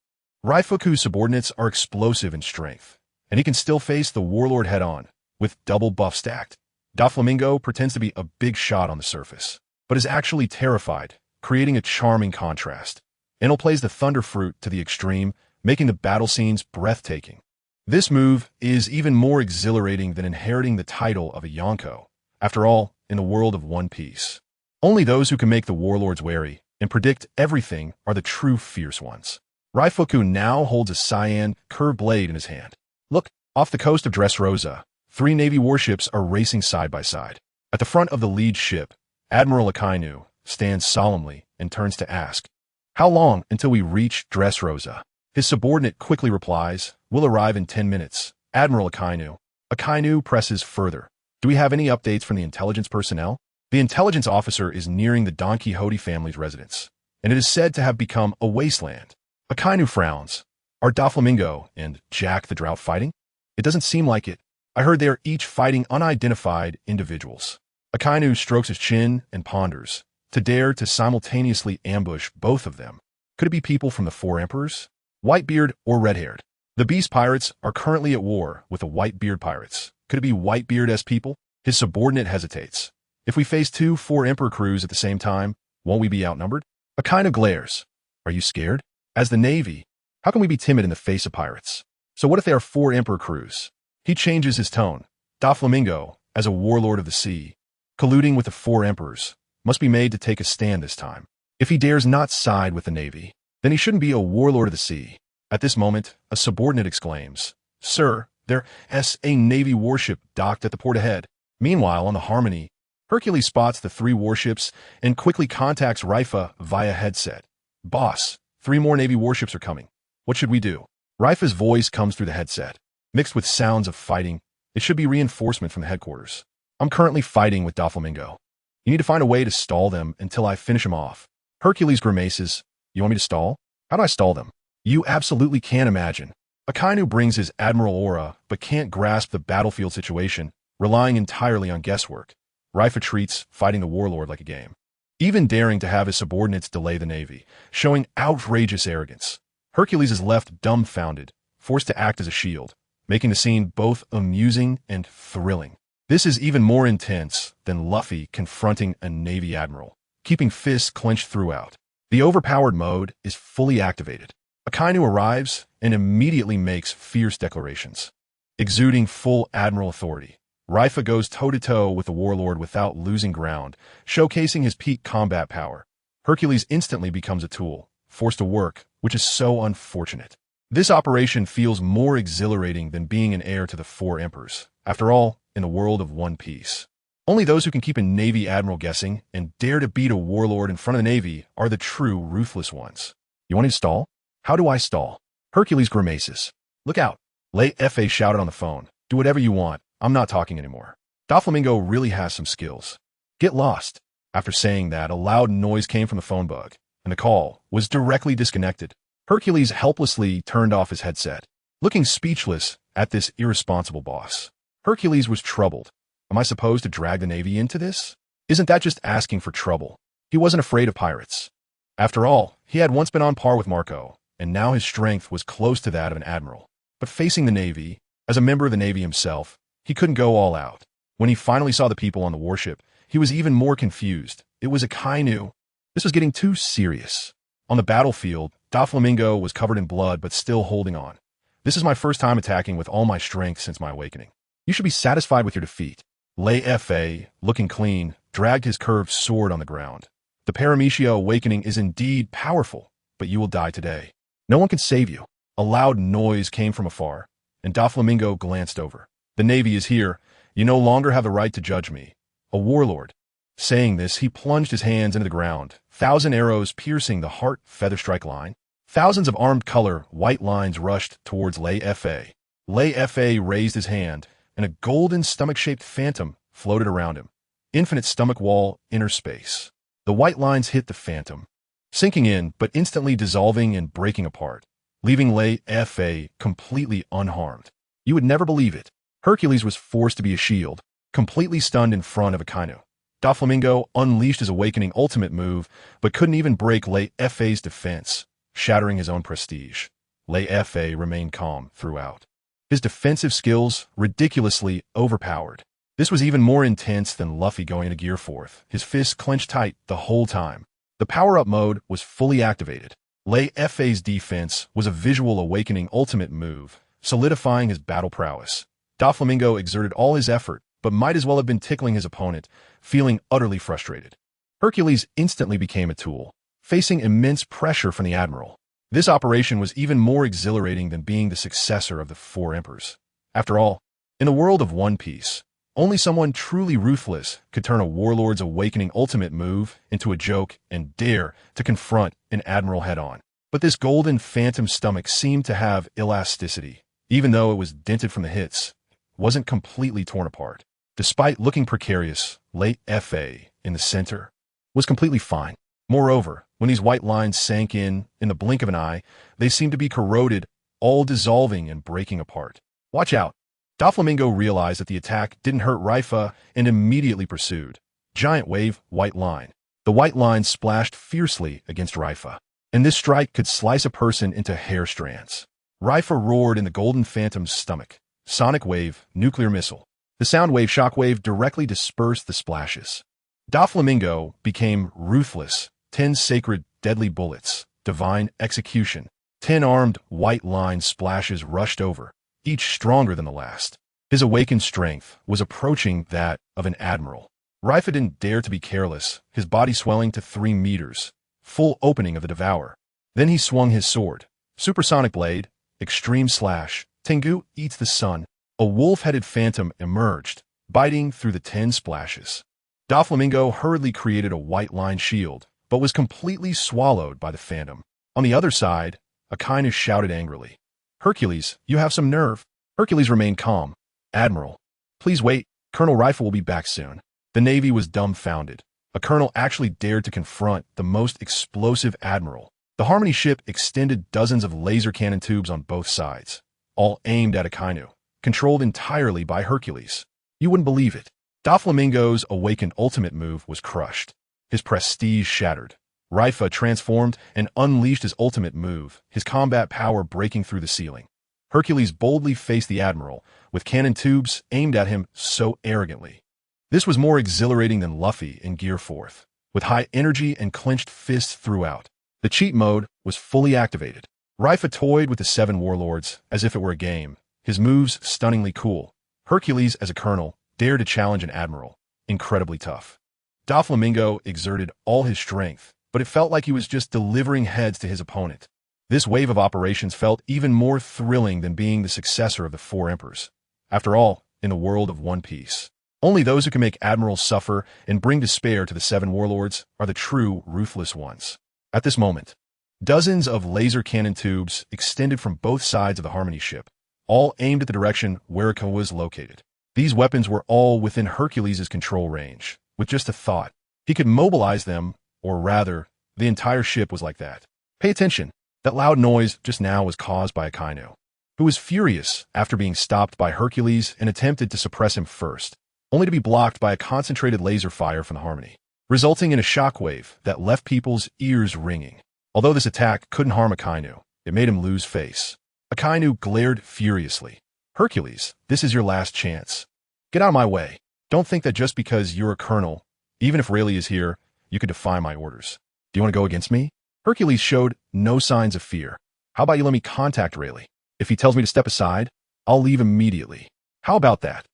Raifuku's subordinates are explosive in strength, and he can still face the warlord head-on, with double buff stacked. Doflamingo pretends to be a big shot on the surface, but is actually terrified, creating a charming contrast. Enel plays the Thunderfruit to the extreme, making the battle scenes breathtaking. This move is even more exhilarating than inheriting the title of a Yonko. After all, in the world of One Piece, only those who can make the warlords wary and predict everything are the true fierce ones. Raifuku now holds a cyan, curved blade in his hand. Look, off the coast of Dressrosa, 3 Navy warships are racing side by side. At the front of the lead ship, Admiral Akainu stands solemnly and turns to ask, "How long until we reach Dressrosa?" His subordinate quickly replies, "We'll arrive in 10 minutes. Admiral Akainu." Akainu presses further. "Do we have any updates from the intelligence personnel?" The intelligence officer is nearing the Don Quixote family's residence, and it is said to have become a wasteland. Akainu frowns. "Are Doflamingo and Jack the Drought fighting?" "It doesn't seem like it. I heard they are each fighting unidentified individuals." Akainu strokes his chin and ponders. To dare to simultaneously ambush both of them. Could it be people from the Four Emperors? Whitebeard or Redhaired? The Beast Pirates are currently at war with the Whitebeard Pirates. Could it be Whitebeard-esque people? His subordinate hesitates. If we face 2 Four Emperor crews at the same time, won't we be outnumbered? Akainu glares. "Are you scared? As the Navy, how can we be timid in the face of pirates? So what if they are 4 Emperor crews?" He changes his tone. Doflamingo, as a warlord of the sea, colluding with the 4 Emperors, must be made to take a stand this time. If he dares not side with the Navy, then he shouldn't be a warlord of the sea. At this moment, a subordinate exclaims, "Sir, there's a Navy warship docked at the port ahead." Meanwhile, on the Harmony, Hercules spots the 3 warships and quickly contacts Leifa via headset. "Boss, 3 more Navy warships are coming. What should we do?" Leifa's voice comes through the headset, mixed with sounds of fighting. It should be reinforcement from the headquarters. "I'm currently fighting with Doflamingo. You need to find a way to stall them until I finish them off. Hercules grimaces. You want me to stall? How do I stall them? You absolutely can't imagine. Akainu brings his admiral aura, but can't grasp the battlefield situation, relying entirely on guesswork. Leifa treats fighting the warlord like a game, even daring to have his subordinates delay the navy, showing outrageous arrogance. Hercules is left dumbfounded, forced to act as a shield, making the scene both amusing and thrilling. This is even more intense than Luffy confronting a navy admiral, keeping fists clenched throughout. The overpowered mode is fully activated. Akainu arrives and immediately makes fierce declarations. Exuding full admiral authority, Leifa goes toe-to-toe with the warlord without losing ground, showcasing his peak combat power. Hercules instantly becomes a tool, forced to work, which is so unfortunate. This operation feels more exhilarating than being an heir to the four emperors. After all, in the world of One Piece, only those who can keep a navy admiral guessing and dare to beat a warlord in front of the navy are the true ruthless ones. You want me to stall? How do I stall? Hercules grimaces. Look out. Leifa shouted on the phone. Do whatever you want. I'm not talking anymore. Doflamingo really has some skills. Get lost. After saying that, a loud noise came from the phone bug, and the call was directly disconnected. Hercules helplessly turned off his headset, looking speechless at this irresponsible boss. Hercules was troubled. Am I supposed to drag the navy into this? Isn't that just asking for trouble? He wasn't afraid of pirates. After all, he had once been on par with Marco, and now his strength was close to that of an admiral. But facing the navy, as a member of the navy himself, he couldn't go all out. When he finally saw the people on the warship, he was even more confused. It was Akainu. This was getting too serious. On the battlefield, Doflamingo was covered in blood but still holding on. This is my first time attacking with all my strength since my awakening. You should be satisfied with your defeat. Leifa, looking clean, dragged his curved sword on the ground. The Paramecia awakening is indeed powerful, but you will die today. No one can save you. A loud noise came from afar, and Doflamingo glanced over. The navy is here. You no longer have the right to judge me. A warlord. Saying this, he plunged his hands into the ground, 1,000 arrows piercing the heart feather strike line. Thousands of armed color white lines rushed towards Leifa. Leifa raised his hand, and a golden stomach-shaped phantom floated around him. Infinite stomach wall, inner space. The white lines hit the phantom, sinking in but instantly dissolving and breaking apart, leaving Leifa completely unharmed. You would never believe it. Hercules was forced to be a shield, completely stunned in front of Akainu. Doflamingo unleashed his awakening ultimate move, but couldn't even break Leifa's defense, shattering his own prestige. Leifa remained calm throughout. His defensive skills ridiculously overpowered. This was even more intense than Luffy going into Gear 4th, his fists clenched tight the whole time. The power-up mode was fully activated. Leifa's defense was a visual awakening ultimate move, solidifying his battle prowess. Doflamingo exerted all his effort, but might as well have been tickling his opponent, feeling utterly frustrated. Hercules instantly became a tool, facing immense pressure from the admiral. This operation was even more exhilarating than being the successor of the four emperors. After all, in the world of One Piece, only someone truly ruthless could turn a warlord's awakening ultimate move into a joke and dare to confront an admiral head-on. But this golden phantom stomach seemed to have elasticity. Even though it was dented from the hits, wasn't completely torn apart. Despite looking precarious, Leifa in the center was completely fine. Moreover, when these white lines sank in the blink of an eye, they seemed to be corroded, all dissolving and breaking apart. Watch out. Doflamingo realized that the attack didn't hurt Leifa and immediately pursued. Giant wave, white line. The white line splashed fiercely against Leifa, and this strike could slice a person into hair strands. Leifa roared in the golden phantom's stomach. Sonic wave, nuclear missile. The sound wave shockwave directly dispersed the splashes. Doflamingo became ruthless. 10 sacred deadly bullets. Divine execution. 10 armed white line splashes rushed over, each stronger than the last. His awakened strength was approaching that of an admiral. Leifa didn't dare to be careless, his body swelling to 3 meters. Full opening of the Devourer. Then he swung his sword. Supersonic blade. Extreme slash. Tengu eats the sun. A wolf-headed phantom emerged, biting through the 10 splashes. Doflamingo hurriedly created a white line shield, but was completely swallowed by the phantom. On the other side, Akainu shouted angrily, "Hercules, you have some nerve." Hercules remained calm. "Admiral, please wait. Colonel Leifa will be back soon." The Navy was dumbfounded. A colonel actually dared to confront the most explosive admiral. The Harmony ship extended dozens of laser cannon tubes on both sides, all aimed at Akainu, controlled entirely by Hercules. You wouldn't believe it. Doflamingo's awakened ultimate move was crushed. His prestige shattered. Leifa transformed and unleashed his ultimate move, his combat power breaking through the ceiling. Hercules boldly faced the admiral, with cannon tubes aimed at him so arrogantly. This was more exhilarating than Luffy in Gear 4th, with high energy and clenched fists throughout. The cheat mode was fully activated. Leifa toyed with the 7 warlords as if it were a game, his moves stunningly cool. Hercules, as a colonel, dared to challenge an admiral. Incredibly tough. Doflamingo exerted all his strength, but it felt like he was just delivering heads to his opponent. This wave of operations felt even more thrilling than being the successor of the 4 emperors. After all, in the world of One Piece, only those who can make admirals suffer and bring despair to the 7 warlords are the true ruthless ones. At this moment, dozens of laser cannon tubes extended from both sides of the Harmony ship, all aimed at the direction where Akainu was located. These weapons were all within Hercules' control range. With just a thought, he could mobilize them, or rather, the entire ship was like that. Pay attention. That loud noise just now was caused by Akainu, who was furious after being stopped by Hercules and attempted to suppress him first, only to be blocked by a concentrated laser fire from the Harmony, resulting in a shockwave that left people's ears ringing. Although this attack couldn't harm Akainu, it made him lose face. Akainu glared furiously. Hercules, this is your last chance. Get out of my way. Don't think that just because you're a colonel, even if Rayleigh is here, you could defy my orders. Do you want to go against me? Hercules showed no signs of fear. How about you let me contact Rayleigh? If he tells me to step aside, I'll leave immediately. How about that?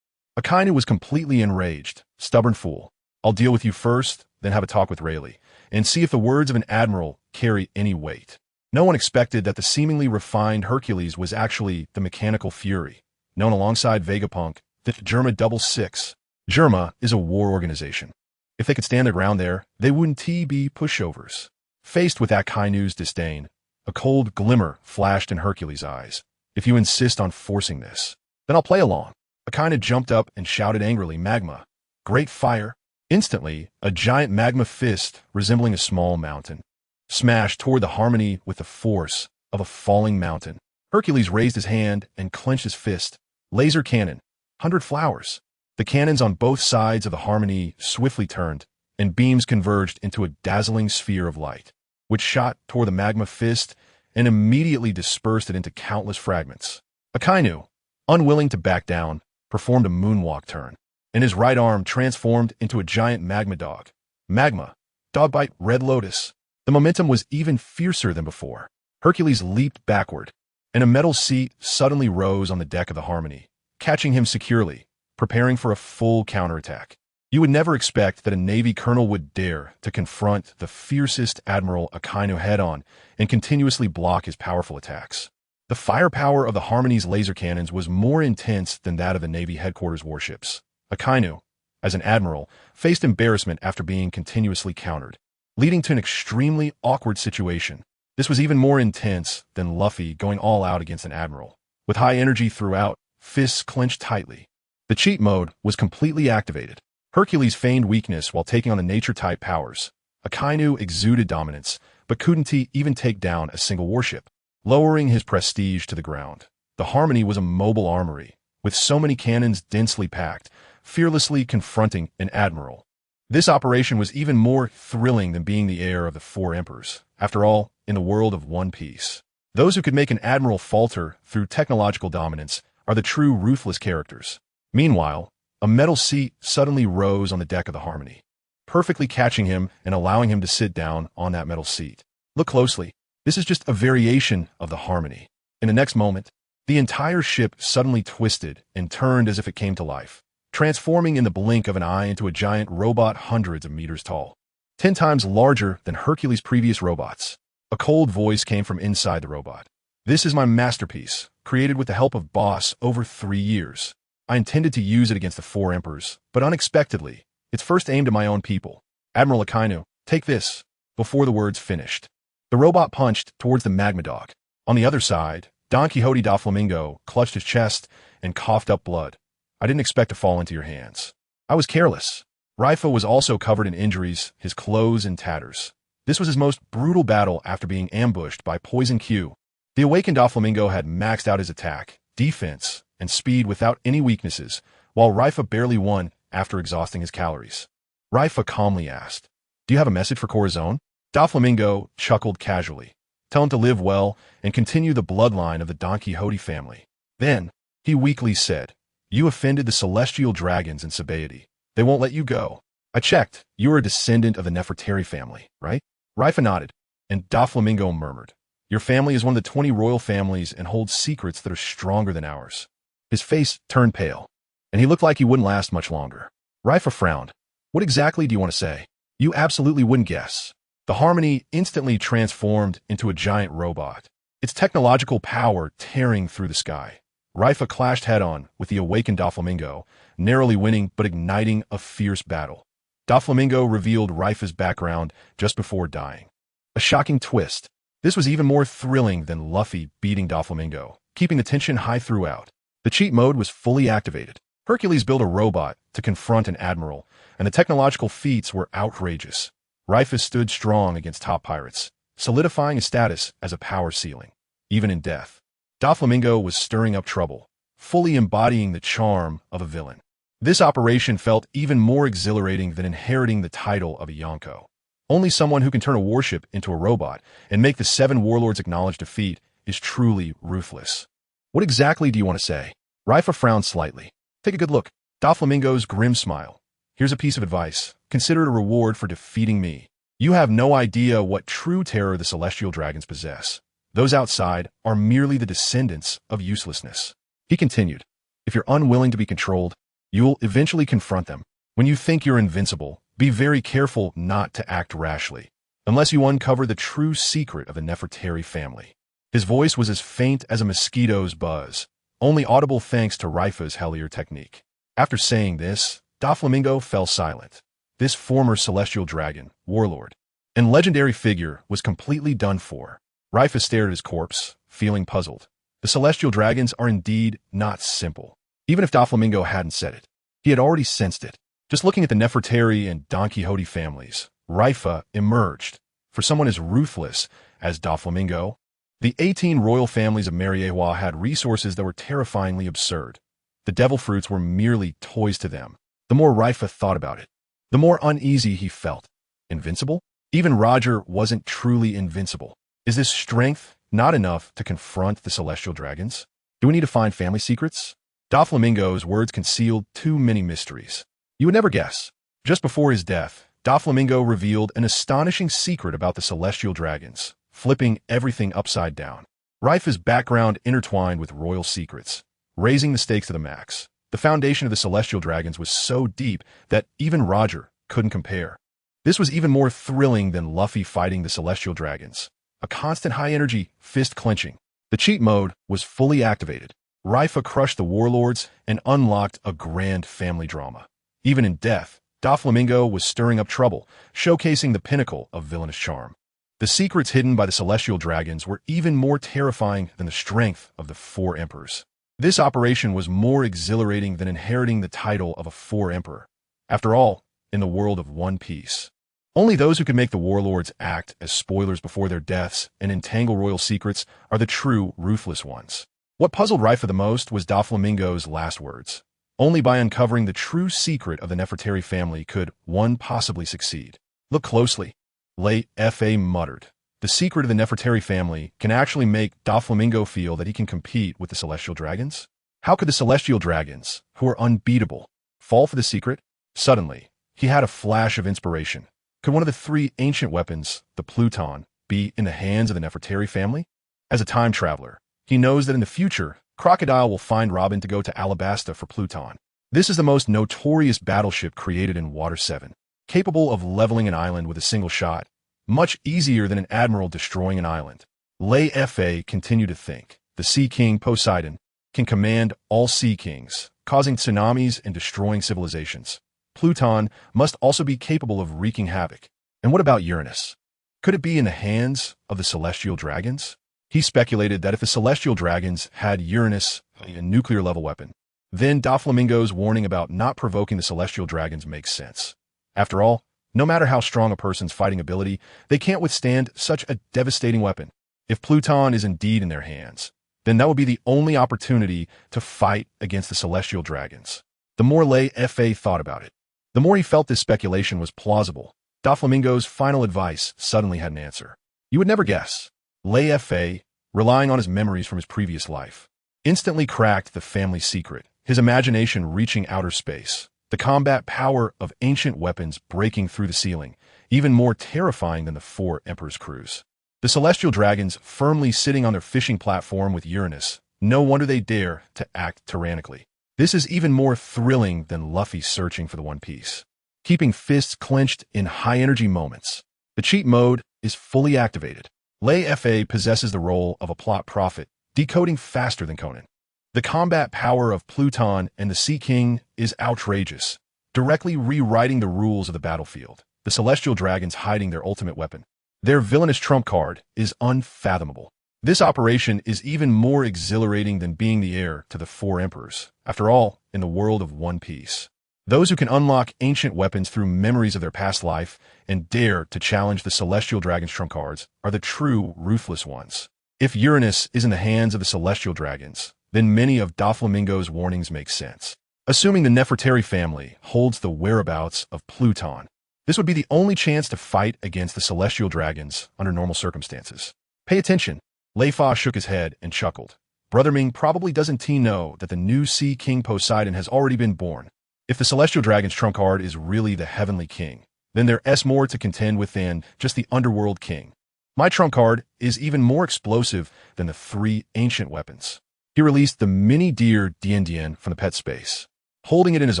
Akainu was completely enraged. Stubborn fool. I'll deal with you first, then have a talk with Rayleigh, and see if the words of an admiral carry any weight. No one expected that the seemingly refined Hercules was actually the mechanical fury, known alongside Vegapunk, the Germa 66. Germa is a war organization. If they could stand their ground there, they wouldn't be pushovers. Faced with Akainu's disdain, a cold glimmer flashed in Hercules' eyes. If you insist on forcing this, then I'll play along. Akainu jumped up and shouted angrily, Magma. Great fire. Instantly, a giant magma fist, resembling a small mountain, smashed toward the Harmony with the force of a falling mountain. Hercules raised his hand and clenched his fist. Laser cannon. 100 flowers. The cannons on both sides of the Harmony swiftly turned, and beams converged into a dazzling sphere of light, which shot toward the magma fist and immediately dispersed it into countless fragments. Akainu, unwilling to back down, performed a moonwalk turn, and his right arm transformed into a giant magma dog. Magma. Dogbite Red Lotus. The momentum was even fiercer than before. Hercules leaped backward, and a metal seat suddenly rose on the deck of the Harmony, catching him securely, preparing for a full counterattack. You would never expect that a Navy colonel would dare to confront the fiercest Admiral Akainu head-on and continuously block his powerful attacks. The firepower of the Harmony's laser cannons was more intense than that of the Navy headquarters warships. Akainu, as an admiral, faced embarrassment after being continuously countered, leading to an extremely awkward situation. This was even more intense than Luffy going all out against an admiral. With high energy throughout, fists clenched tightly. The cheat mode was completely activated. Hercules feigned weakness while taking on the nature-type powers. Akainu exuded dominance, but couldn't even take down a single warship, lowering his prestige to the ground. The Harmony was a mobile armory, with so many cannons densely packed, fearlessly confronting an admiral. This operation was even more thrilling than being the heir of the 4 emperors. After all, in the world of One Piece, those who could make an admiral falter through technological dominance are the true ruthless characters. Meanwhile, a metal seat suddenly rose on the deck of the Harmony, perfectly catching him and allowing him to sit down on that metal seat. Look closely. This is just a variation of the Harmony. In the next moment, the entire ship suddenly twisted and turned as if it came to life, transforming in the blink of an eye into a giant robot hundreds of meters tall, 10 times larger than Hercules' previous robots. A cold voice came from inside the robot. This is my masterpiece, created with the help of Boss over 3 years. I intended to use it against the 4 emperors, but unexpectedly, it's first aimed at my own people. Admiral Akainu, take this. Before the words finished, the robot punched towards the magma dog. On the other side, Don Quixote Doflamingo clutched his chest and coughed up blood. I didn't expect to fall into your hands. I was careless. Leifa was also covered in injuries, his clothes in tatters. This was his most brutal battle after being ambushed by Poison Q. The awakened Doflamingo had maxed out his attack, defense, and speed without any weaknesses, while Leifa barely won after exhausting his calories. Leifa calmly asked, "Do you have a message for Corazon?" Doflamingo chuckled casually. "Tell him to live well and continue the bloodline of the Don Quixote family." Then, he weakly said, "You offended the celestial dragons in Sabaody. They won't let you go. I checked. You are a descendant of the Nefertari family, right?" Leifa nodded, and Doflamingo murmured, "Your family is one of the 20 royal families and holds secrets that are stronger than ours." His face turned pale, and he looked like he wouldn't last much longer. Leifa frowned. "What exactly do you want to say?" "You absolutely wouldn't guess." The Harmony instantly transformed into a giant robot, its technological power tearing through the sky. Leifa clashed head-on with the awakened Doflamingo, narrowly winning but igniting a fierce battle. Doflamingo revealed Leifa's background just before dying. A shocking twist. This was even more thrilling than Luffy beating Doflamingo, keeping the tension high throughout. The cheat mode was fully activated. Hercules built a robot to confront an admiral, and the technological feats were outrageous. Leifa stood strong against top pirates, solidifying his status as a power ceiling, even in death. Doflamingo was stirring up trouble, fully embodying the charm of a villain. This operation felt even more exhilarating than inheriting the title of a Yonko. Only someone who can turn a warship into a robot and make the 7 warlords acknowledge defeat is truly ruthless. "What exactly do you want to say?" Leifa frowned slightly. "Take a good look." Doflamingo's grim smile. "Here's a piece of advice. Consider it a reward for defeating me. You have no idea what true terror the celestial dragons possess. Those outside are merely the descendants of uselessness." He continued, "If you're unwilling to be controlled, you'll eventually confront them. When you think you're invincible, be very careful not to act rashly, unless you uncover the true secret of the Nefertari family." His voice was as faint as a mosquito's buzz, only audible thanks to Leifa's Hellier technique. After saying this, Doflamingo fell silent. This former celestial dragon, warlord, and legendary figure was completely done for. Leifa stared at his corpse, feeling puzzled. The celestial dragons are indeed not simple. Even if Doflamingo hadn't said it, he had already sensed it. Just looking at the Nefertari and Don Quixote families, Leifa emerged. For someone as ruthless as Doflamingo, the 18 royal families of Mariewa had resources that were terrifyingly absurd. The devil fruits were merely toys to them. The more Leifa thought about it, the more uneasy he felt. Invincible? Even Roger wasn't truly invincible. Is this strength not enough to confront the celestial dragons? Do we need to find family secrets? Doflamingo's words concealed too many mysteries. You would never guess. Just before his death, Doflamingo revealed an astonishing secret about the celestial dragons, flipping everything upside down. Leifa's background intertwined with royal secrets, raising the stakes to the max. The foundation of the celestial dragons was so deep that even Roger couldn't compare. This was even more thrilling than Luffy fighting the celestial dragons. A constant high-energy fist clenching. The cheat mode was fully activated. Leifa crushed the warlords and unlocked a grand family drama. Even in death, Doflamingo was stirring up trouble, showcasing the pinnacle of villainous charm. The secrets hidden by the celestial dragons were even more terrifying than the strength of the 4 emperors. This operation was more exhilarating than inheriting the title of a 4 emperor. After all, in the world of One Piece, only those who can make the warlords act as spoilers before their deaths and entangle royal secrets are the true ruthless ones. What puzzled Leifa the most was Doflamingo's last words. Only by uncovering the true secret of the Nefertari family could one possibly succeed. "Look closely," Leifa muttered. The secret of the Nefertari family can actually make Doflamingo feel that he can compete with the celestial dragons. How could the celestial dragons, who are unbeatable, fall for the secret? Suddenly, he had a flash of inspiration. Could one of the 3 ancient weapons, the Pluton, be in the hands of the Nefertari family? As a time traveler, he knows that in the future, Crocodile will find Robin to go to Alabasta for Pluton. This is the most notorious battleship created in Water 7, capable of leveling an island with a single shot, much easier than an admiral destroying an island. Leifa continued to think. The Sea King Poseidon can command all Sea Kings, causing tsunamis and destroying civilizations. Pluton must also be capable of wreaking havoc. And what about Uranus? Could it be in the hands of the celestial dragons? He speculated that if the celestial dragons had Uranus, a nuclear-level weapon, then Doflamingo's warning about not provoking the celestial dragons makes sense. After all, no matter how strong a person's fighting ability, they can't withstand such a devastating weapon. If Pluton is indeed in their hands, then that would be the only opportunity to fight against the celestial dragons. The more Leifa thought about it, the more he felt this speculation was plausible. Doflamingo's final advice suddenly had an answer. You would never guess. Leifa, relying on his memories from his previous life, instantly cracked the family secret, his imagination reaching outer space, the combat power of ancient weapons breaking through the ceiling, even more terrifying than the four Emperor's crews. The celestial dragons firmly sitting on their fishing platform with Uranus. No wonder they dare to act tyrannically. This is even more thrilling than Luffy searching for the One Piece. Keeping fists clenched in high-energy moments. The cheat mode is fully activated. Leifa possesses the role of a plot prophet, decoding faster than Conan. The combat power of Pluton and the Sea King is outrageous, directly rewriting the rules of the battlefield. The celestial dragons hiding their ultimate weapon. Their villainous trump card is unfathomable. This operation is even more exhilarating than being the heir to the four emperors. After all, in the world of One Piece, those who can unlock ancient weapons through memories of their past life and dare to challenge the celestial dragon's trump cards are the true ruthless ones. If Uranus is in the hands of the celestial dragons, then many of Doflamingo's warnings make sense. Assuming the Nefertari family holds the whereabouts of Pluton, this would be the only chance to fight against the celestial dragons under normal circumstances. Pay attention. Leifa shook his head and chuckled. Brother Ming probably doesn't know that the new Sea King Poseidon has already been born. If the celestial dragon's trump card is really the heavenly king, then there's more to contend with than just the underworld king. My trump card is even more explosive than the three ancient weapons. He released the mini deer Dien Dien from the pet space, holding it in his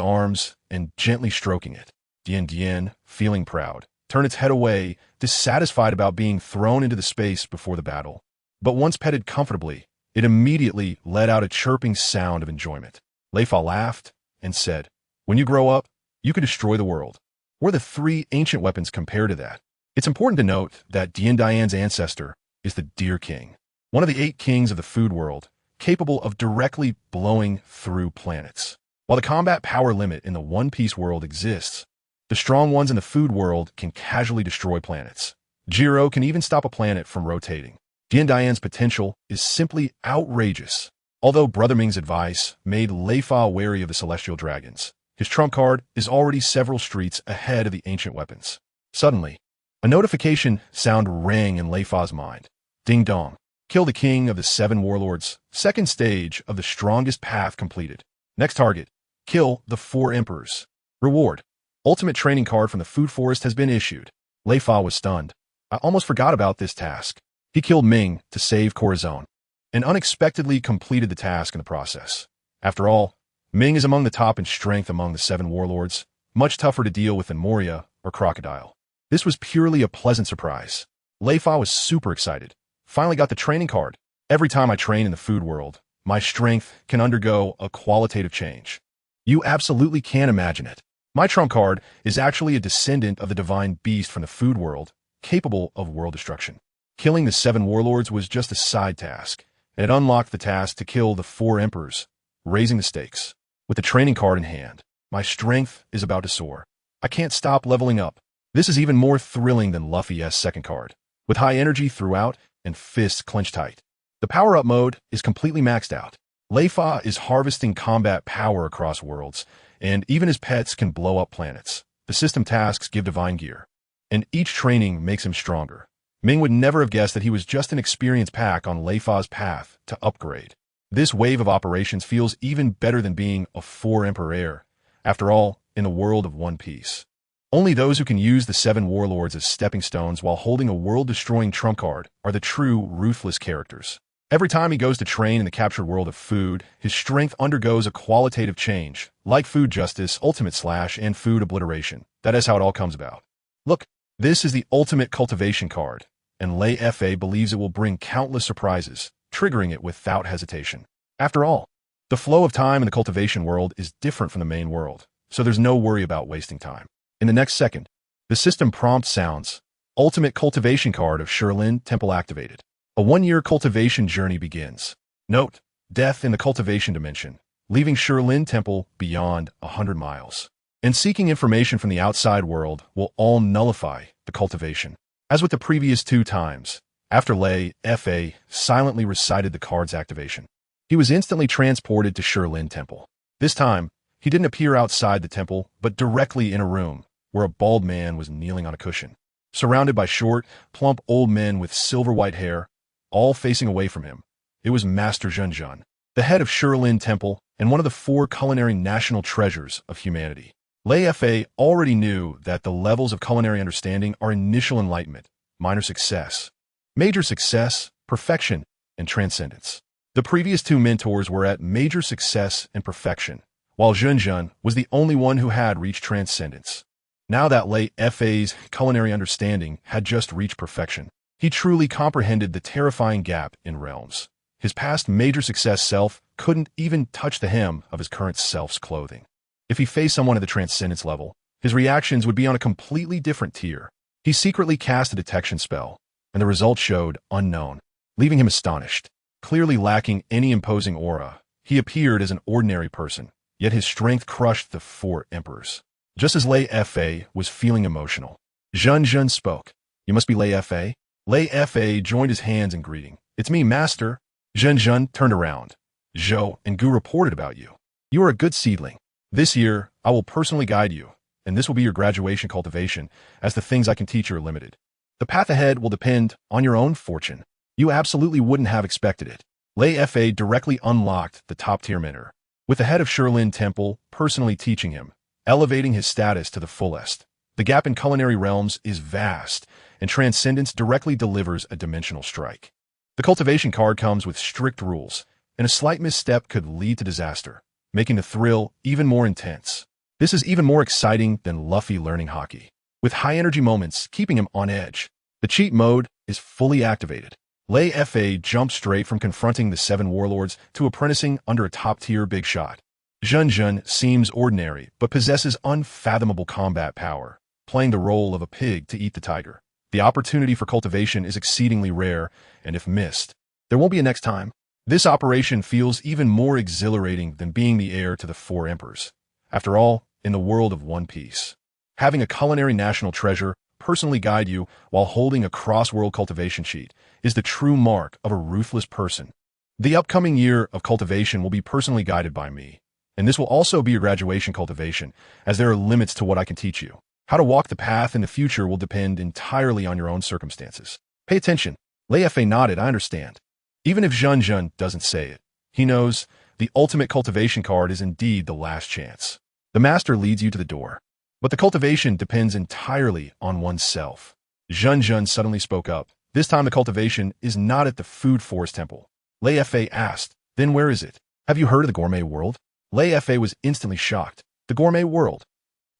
arms and gently stroking it. Dien Dien, feeling proud, turned its head away, dissatisfied about being thrown into the space before the battle. But once petted comfortably, it immediately let out a chirping sound of enjoyment. Leifa laughed and said, "When you grow up, you can destroy the world. We're the three ancient weapons compared to that." It's important to note that Dien Dian's ancestor is the Deer King, one of the 8 kings of the food world, capable of directly blowing through planets. While the combat power limit in the One Piece world exists, the strong ones in the food world can casually destroy planets. Jiro can even stop a planet from rotating. Dien Dian's potential is simply outrageous. Although Brother Ming's advice made Leifa wary of the celestial dragons, his trump card is already several streets ahead of the ancient weapons. Suddenly, a notification sound rang in Leifa's mind. Ding dong. Kill the king of the 7 warlords. Second stage of the strongest path completed. Next target. Kill the 4 emperors. Reward. Ultimate training card from the food forest has been issued. Leifa was stunned. I almost forgot about this task. He killed Ming to save Corazon, and unexpectedly completed the task in the process. After all, Ming is among the top in strength among the 7 warlords, much tougher to deal with than Moria or Crocodile. This was purely a pleasant surprise. Leifa was super excited. Finally got the training card. Every time I train in the food world, my strength can undergo a qualitative change. You absolutely can't imagine it. My trump card is actually a descendant of the divine beast from the food world, capable of world destruction. Killing the 7 warlords was just a side task, and it unlocked the task to kill the 4 emperors, raising the stakes. With the training card in hand, my strength is about to soar. I can't stop leveling up. This is even more thrilling than Luffy's second card, with high energy throughout and fists clenched tight. The power-up mode is completely maxed out. Leifa is harvesting combat power across worlds, and even his pets can blow up planets. The system tasks give divine gear, and each training makes him stronger. Ming would never have guessed that he was just an experience pack on Leifa's path to upgrade. This wave of operations feels even better than being a 4 emperor heir. After all, in the world of One Piece, only those who can use the 7 warlords as stepping stones while holding a world-destroying trump card are the true ruthless characters. Every time he goes to train in the captured world of food, his strength undergoes a qualitative change, like food justice, ultimate slash, and food obliteration. That is how it all comes about. Look, this is the ultimate cultivation card, and Leifa believes it will bring countless surprises, triggering it without hesitation. After all, the flow of time in the cultivation world is different from the main world, so there's no worry about wasting time. In the next second, the system prompt sounds, Ultimate Cultivation Card of Shirlin Temple activated. A 1-year cultivation journey begins. Note, death in the cultivation dimension, leaving Shirlin Temple beyond 100 miles. and seeking information from the outside world will all nullify the cultivation. As with the previous 2 times, after Leifa silently recited the card's activation, he was instantly transported to Shilin Temple. This time, he didn't appear outside the temple, but directly in a room where a bald man was kneeling on a cushion, surrounded by short, plump old men with silver-white hair, all facing away from him. It was Master Zhenjun, the head of Shilin Temple and one of the 4 culinary national treasures of humanity. Leifa already knew that the levels of culinary understanding are initial enlightenment, minor success, major success, perfection, and transcendence. The previous 2 mentors were at major success and perfection, while Zhenjun was the only one who had reached transcendence. Now that Leifa's culinary understanding had just reached perfection, he truly comprehended the terrifying gap in realms. His past major success self couldn't even touch the hem of his current self's clothing. If he faced someone at the transcendence level, his reactions would be on a completely different tier. He secretly cast a detection spell, and the result showed unknown, leaving him astonished. Clearly lacking any imposing aura, he appeared as an ordinary person, yet his strength crushed the 4 emperors. Just as Leifa was feeling emotional, Zhenjun spoke. "You must be Leifa?" Leifa joined his hands in greeting. "It's me, Master." Zhenjun turned around. "Zhou and Gu reported about you. You are a good seedling. This year, I will personally guide you, and this will be your graduation cultivation, as the things I can teach you are limited. The path ahead will depend on your own fortune. You absolutely wouldn't have expected it." Leifa directly unlocked the top-tier mentor, with the head of Shilin Temple personally teaching him, elevating his status to the fullest. The gap in culinary realms is vast, and transcendence directly delivers a dimensional strike. The cultivation card comes with strict rules, and a slight misstep could lead to disaster, making the thrill even more intense. This is even more exciting than Luffy learning hockey, with high-energy moments keeping him on edge. The cheat mode is fully activated. Leifa jumped straight from confronting the 7 warlords to apprenticing under a top-tier big shot. Zhenjun seems ordinary, but possesses unfathomable combat power, playing the role of a pig to eat the tiger. The opportunity for cultivation is exceedingly rare, and if missed, there won't be a next time. This operation feels even more exhilarating than being the heir to the 4 emperors. After all, in the world of One Piece, having a culinary national treasure personally guide you while holding a cross-world cultivation sheet is the true mark of a ruthless person. The upcoming year of cultivation will be personally guided by me, and this will also be your graduation cultivation, as there are limits to what I can teach you. How to walk the path in the future will depend entirely on your own circumstances. Pay attention. Leifa nodded. "I understand." Even if Zhenjun doesn't say it, he knows the ultimate cultivation card is indeed the last chance. The master leads you to the door, but the cultivation depends entirely on oneself. Zhenjun suddenly spoke up. This time the cultivation is not at the Food Forest Temple. Leifa asked, "Then where is it? Have you heard of the gourmet world?" Leifa was instantly shocked. "The gourmet world?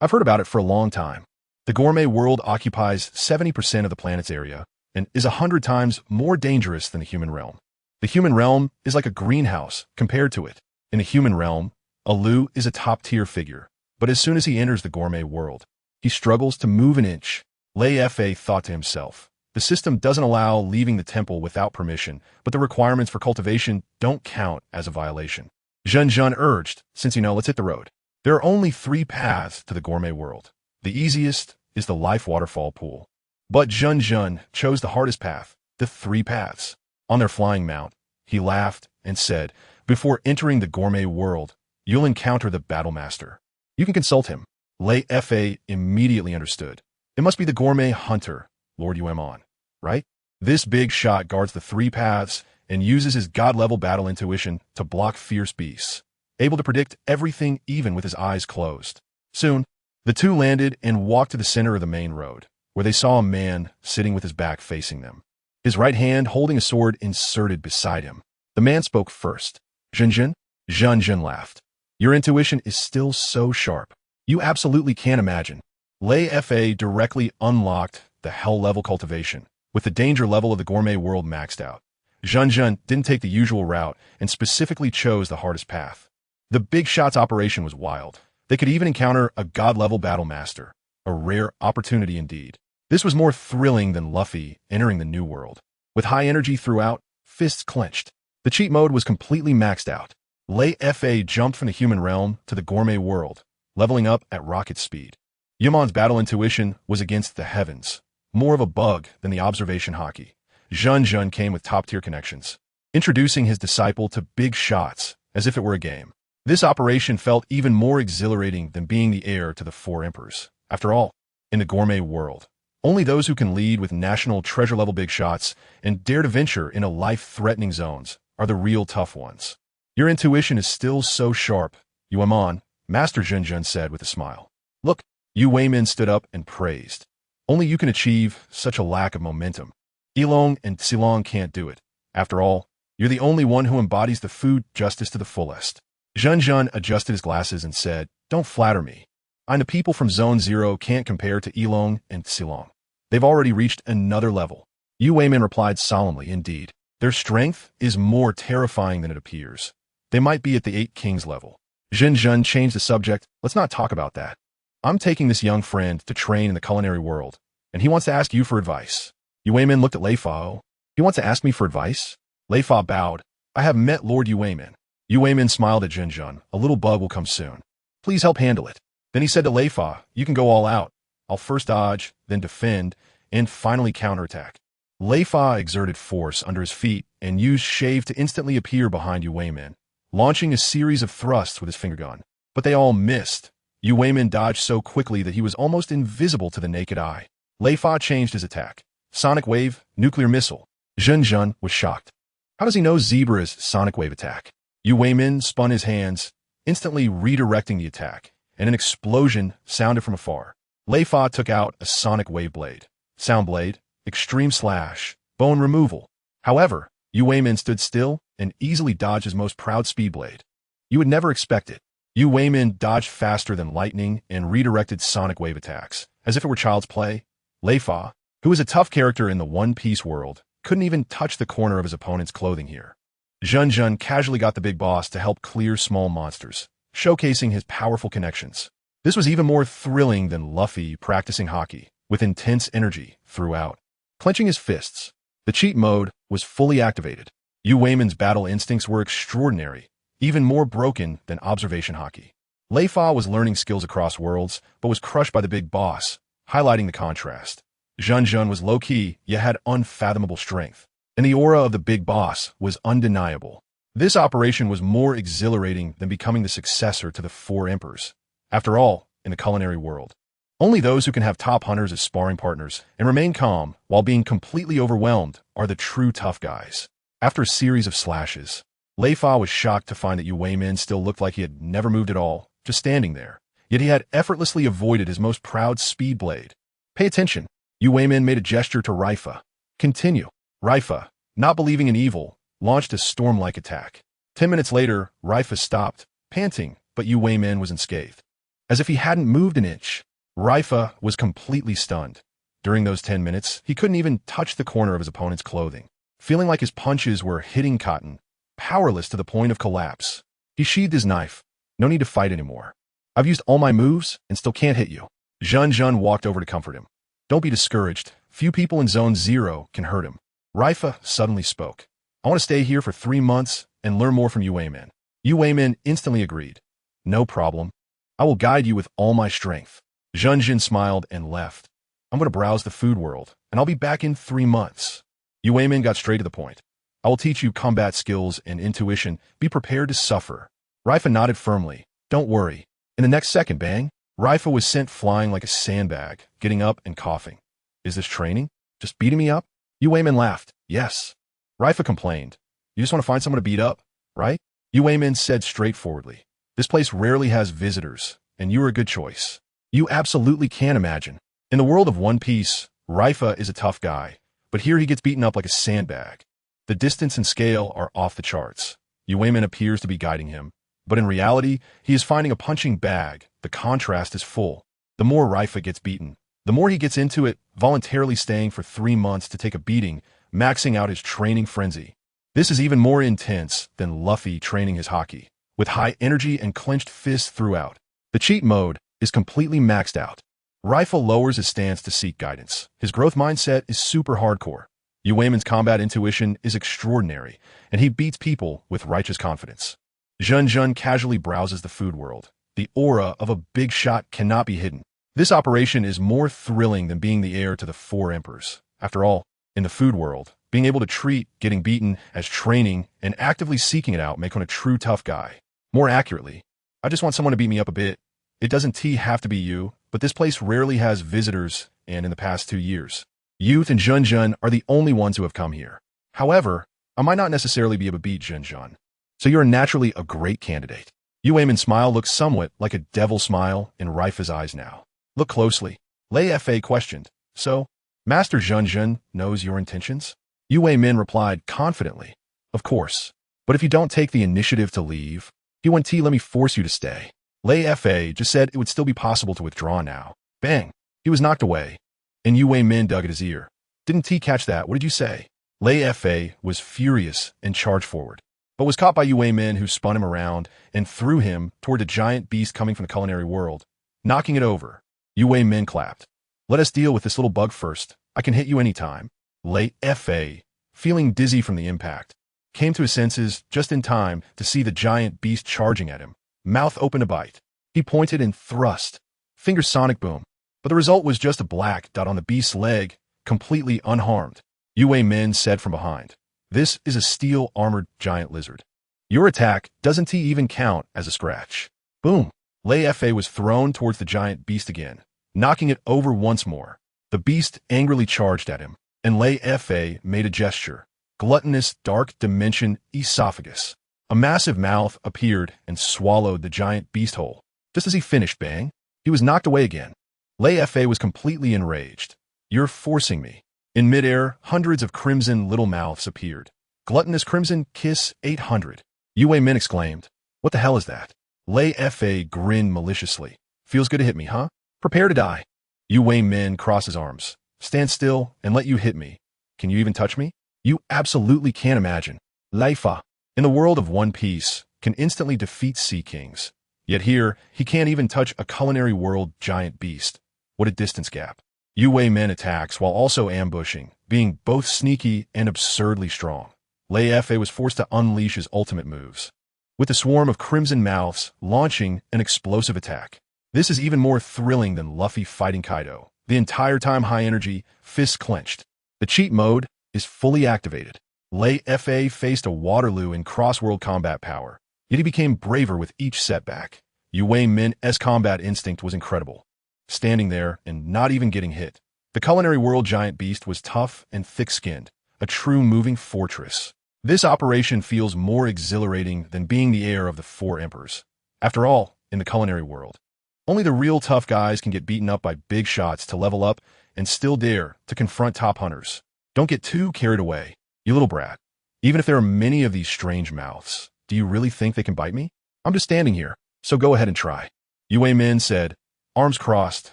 I've heard about it for a long time. The gourmet world occupies 70% of the planet's area and is 100 times more dangerous than the human realm. The human realm is like a greenhouse compared to it. In the human realm, Alu is a top-tier figure, but as soon as he enters the gourmet world, he struggles to move an inch." Leifa thought to himself, the system doesn't allow leaving the temple without permission, but the requirements for cultivation don't count as a violation. Zhenjun urged, "Since you know, let's hit the road." There are only 3 paths to the gourmet world. The easiest is the Life Waterfall Pool. But Zhenjun chose the hardest path, the 3 paths. On their flying mount, he laughed and said, "Before entering the gourmet world, you'll encounter the Battle Master. You can consult him." Leifa immediately understood. It must be the gourmet hunter, Lord Uemon, right? This big shot guards the 3 paths and uses his god-level battle intuition to block fierce beasts, able to predict everything even with his eyes closed. Soon, the 2 landed and walked to the center of the main road, where they saw a man sitting with his back facing them, his right hand holding a sword inserted beside him. The man spoke first. "Zhenjun?" Zhenjun laughed. "Your intuition is still so sharp. You absolutely can't imagine." Leifa directly unlocked the hell-level cultivation, with the danger level of the gourmet world maxed out. Zhenjun didn't take the usual route and specifically chose the hardest path. The Big Shots operation was wild. They could even encounter a god-level battle master, a rare opportunity indeed. This was more thrilling than Luffy entering the new world. With high energy throughout, fists clenched. The cheat mode was completely maxed out. Leifa jumped from the human realm to the gourmet world, leveling up at rocket speed. Yamon's battle intuition was against the heavens, more of a bug than the observation hockey. Jun came with top-tier connections, introducing his disciple to big shots as if it were a game. This operation felt even more exhilarating than being the heir to the four emperors. After all, in the gourmet world, only those who can lead with national treasure-level big shots and dare to venture into life-threatening zones are the real tough ones. Your intuition is still so sharp, Yuemon, Master Jun said with a smile. Look, Yu Weimin stood up and praised. Only you can achieve such a lack of momentum. Ilong and Tsilong can't do it. After all, you're the only one who embodies the food justice to the fullest. Jun adjusted his glasses and said, Don't flatter me. The people from Zone 0 can't compare to Ilong and Tsilong. They've already reached another level. Yu Weimin replied solemnly, Indeed, their strength is more terrifying than it appears. They might be at the 8 Kings level. Jun changed the subject. Let's not talk about that. I'm taking this young friend to train in the culinary world, and he wants to ask you for advice. Yu Weimin looked at Leifa. Oh, he wants to ask me for advice? Leifa bowed. I have met Lord Yu Weimin. Yu Weimin smiled at Jun. A little bug will come soon. Please help handle it. Then he said to Leifa, You can go all out. I'll first dodge, then defend, and finally counterattack. Leifa exerted force under his feet and used shave to instantly appear behind Yu Weimin, launching a series of thrusts with his finger gun. But they all missed. Yu Weimin dodged so quickly that he was almost invisible to the naked eye. Leifa changed his attack. Sonic Wave, Nuclear Missile. Jun was shocked. How does he know Zebra's Sonic Wave attack? Yu Weimin spun his hands, instantly redirecting the attack, and an explosion sounded from afar. Leifa took out a Sonic Wave blade. Sound blade, Extreme Slash, Bone Removal. However, Yu Weimin stood still and easily dodged his most proud speed blade. You would never expect it. Yu Weimin dodged faster than lightning and redirected Sonic Wave attacks, as if it were child's play. Leifa, who is a tough character in the One Piece world, couldn't even touch the corner of his opponent's clothing here. Jun casually got the big boss to help clear small monsters, showcasing his powerful connections. This was even more thrilling than Luffy practicing hockey, with intense energy throughout. Clenching his fists, the cheat mode was fully activated. Yu Weimin's battle instincts were extraordinary, even more broken than observation hockey. Leifa was learning skills across worlds, but was crushed by the big boss, highlighting the contrast. Jun was low-key, yet had unfathomable strength, and the aura of the big boss was undeniable. This operation was more exhilarating than becoming the successor to the Four Emperors. After all, in the culinary world, only those who can have top hunters as sparring partners and remain calm while being completely overwhelmed are the true tough guys. After a series of slashes, Leifa was shocked to find that Yu Weimin still looked like he had never moved at all, just standing there. Yet he had effortlessly avoided his most proud speed blade. Pay attention. Yu Weimin made a gesture to Leifa. Continue. Leifa, not believing in evil, launched a storm-like attack. 10 minutes later, Leifa stopped, panting, but Yu Weimin was unscathed. As if he hadn't moved an inch, Leifa was completely stunned. During those 10 minutes, he couldn't even touch the corner of his opponent's clothing. Feeling like his punches were hitting cotton, powerless to the point of collapse, he sheathed his knife. No need to fight anymore. I've used all my moves and still can't hit you. Jun walked over to comfort him. Don't be discouraged. Few people in Zone 0 can hurt him. Leifa suddenly spoke. I want to stay here for 3 months and learn more from Yu Weimin. Yu Weimin instantly agreed. No problem. I will guide you with all my strength. Jun smiled and left. I'm going to browse the food world, and I'll be back in 3 months. Yu Weimin got straight to the point. I will teach you combat skills and intuition. Be prepared to suffer. Leifa nodded firmly. Don't worry. In the next second, bang, Leifa was sent flying like a sandbag, getting up and coughing. Is this training? Just beating me up? Yu Weimin laughed. Yes. Leifa complained. You just want to find someone to beat up, right? Yu Weimin said straightforwardly. This place rarely has visitors, and you are a good choice. You absolutely can imagine. In the world of One Piece, Leifa is a tough guy, but here he gets beaten up like a sandbag. The distance and scale are off the charts. Yu Weimin appears to be guiding him, but in reality, he is finding a punching bag. The contrast is full. The more Leifa gets beaten, the more he gets into it, voluntarily staying for 3 months to take a beating, maxing out his training frenzy. This is even more intense than Luffy training his hockey, with high energy and clenched fists throughout. The cheat mode is completely maxed out. Leifa lowers his stance to seek guidance. His growth mindset is super hardcore. Yu Weimin's combat intuition is extraordinary, and he beats people with righteous confidence. Jun casually browses the food world, The aura of a big shot cannot be hidden. This operation is more thrilling than being the heir to the 4 emperors. After all, in the food world, being able to treat getting beaten as training and actively seeking it out make one a true tough guy. More accurately, I just want someone to beat me up a bit. It doesn't have to be you, but this place rarely has visitors, and in the past 2 years, Youth and Junjun are the only ones who have come here. However, I might not necessarily be able to beat Junjun, so you're naturally a great candidate. Yu Weimin's smile looks somewhat like a devil smile in Leifa's eyes now. Look closely. Leifa questioned. So, Master Junjun knows your intentions? Yu Weimin replied confidently. Of course. But if you don't take the initiative to leave, he won't let me force you to stay. Leifa just said it would still be possible to withdraw now. Bang! He was knocked away, and Yu Weimin dug at his ear. Didn't he catch that? What did you say? Leifa was furious and charged forward, but was caught by Yu Weimin, who spun him around and threw him toward the giant beast coming from the culinary world, knocking it over. Yu Weimin clapped. Let us deal with this little bug first. I can hit you anytime. Leifa, feeling dizzy from the impact, came to his senses just in time to see the giant beast charging at him, mouth open to bite. He pointed and thrust. Finger sonic boom. But the result was just a black dot on the beast's leg, completely unharmed. Yu Weimin said from behind, "This is a steel-armored giant lizard. Your attack doesn't even count as a scratch." Boom! Leifa was thrown towards the giant beast again, knocking it over once more. The beast angrily charged at him, and Leifa made a gesture. Gluttonous dark dimension esophagus. A massive mouth appeared and swallowed the giant beast whole. Just as he finished, bang, he was knocked away again. Leifa was completely enraged. You're forcing me. In midair, hundreds of crimson little mouths appeared. Gluttonous crimson kiss 800. Yu Weimin exclaimed. What the hell is that? Leifa grinned maliciously. Feels good to hit me, huh? Prepare to die. Yu Weimin crossed his arms. Stand still and let you hit me. Can you even touch me? You absolutely can't imagine. Leifa, in the world of One Piece, can instantly defeat sea kings. Yet here, he can't even touch a culinary world giant beast. What a distance gap. Yu Weimin attacks while also ambushing, being both sneaky and absurdly strong. Leifa was forced to unleash his ultimate moves, with a swarm of crimson mouths launching an explosive attack. This is even more thrilling than Luffy fighting Kaido. The entire time high energy, fists clenched. The cheat mode is fully activated. Leifa faced a Waterloo in cross-world combat power, yet he became braver with each setback. Yu Weimin's combat instinct was incredible. Standing there and not even getting hit. The culinary world giant beast was tough and thick-skinned, a true moving fortress. This operation feels more exhilarating than being the heir of the 4 emperors. After all, in the culinary world, only the real tough guys can get beaten up by big shots to level up and still dare to confront top hunters. Don't get too carried away, you little brat. Even if there are many of these strange mouths, do you really think they can bite me? I'm just standing here, so go ahead and try. Yu Weimin said, arms crossed,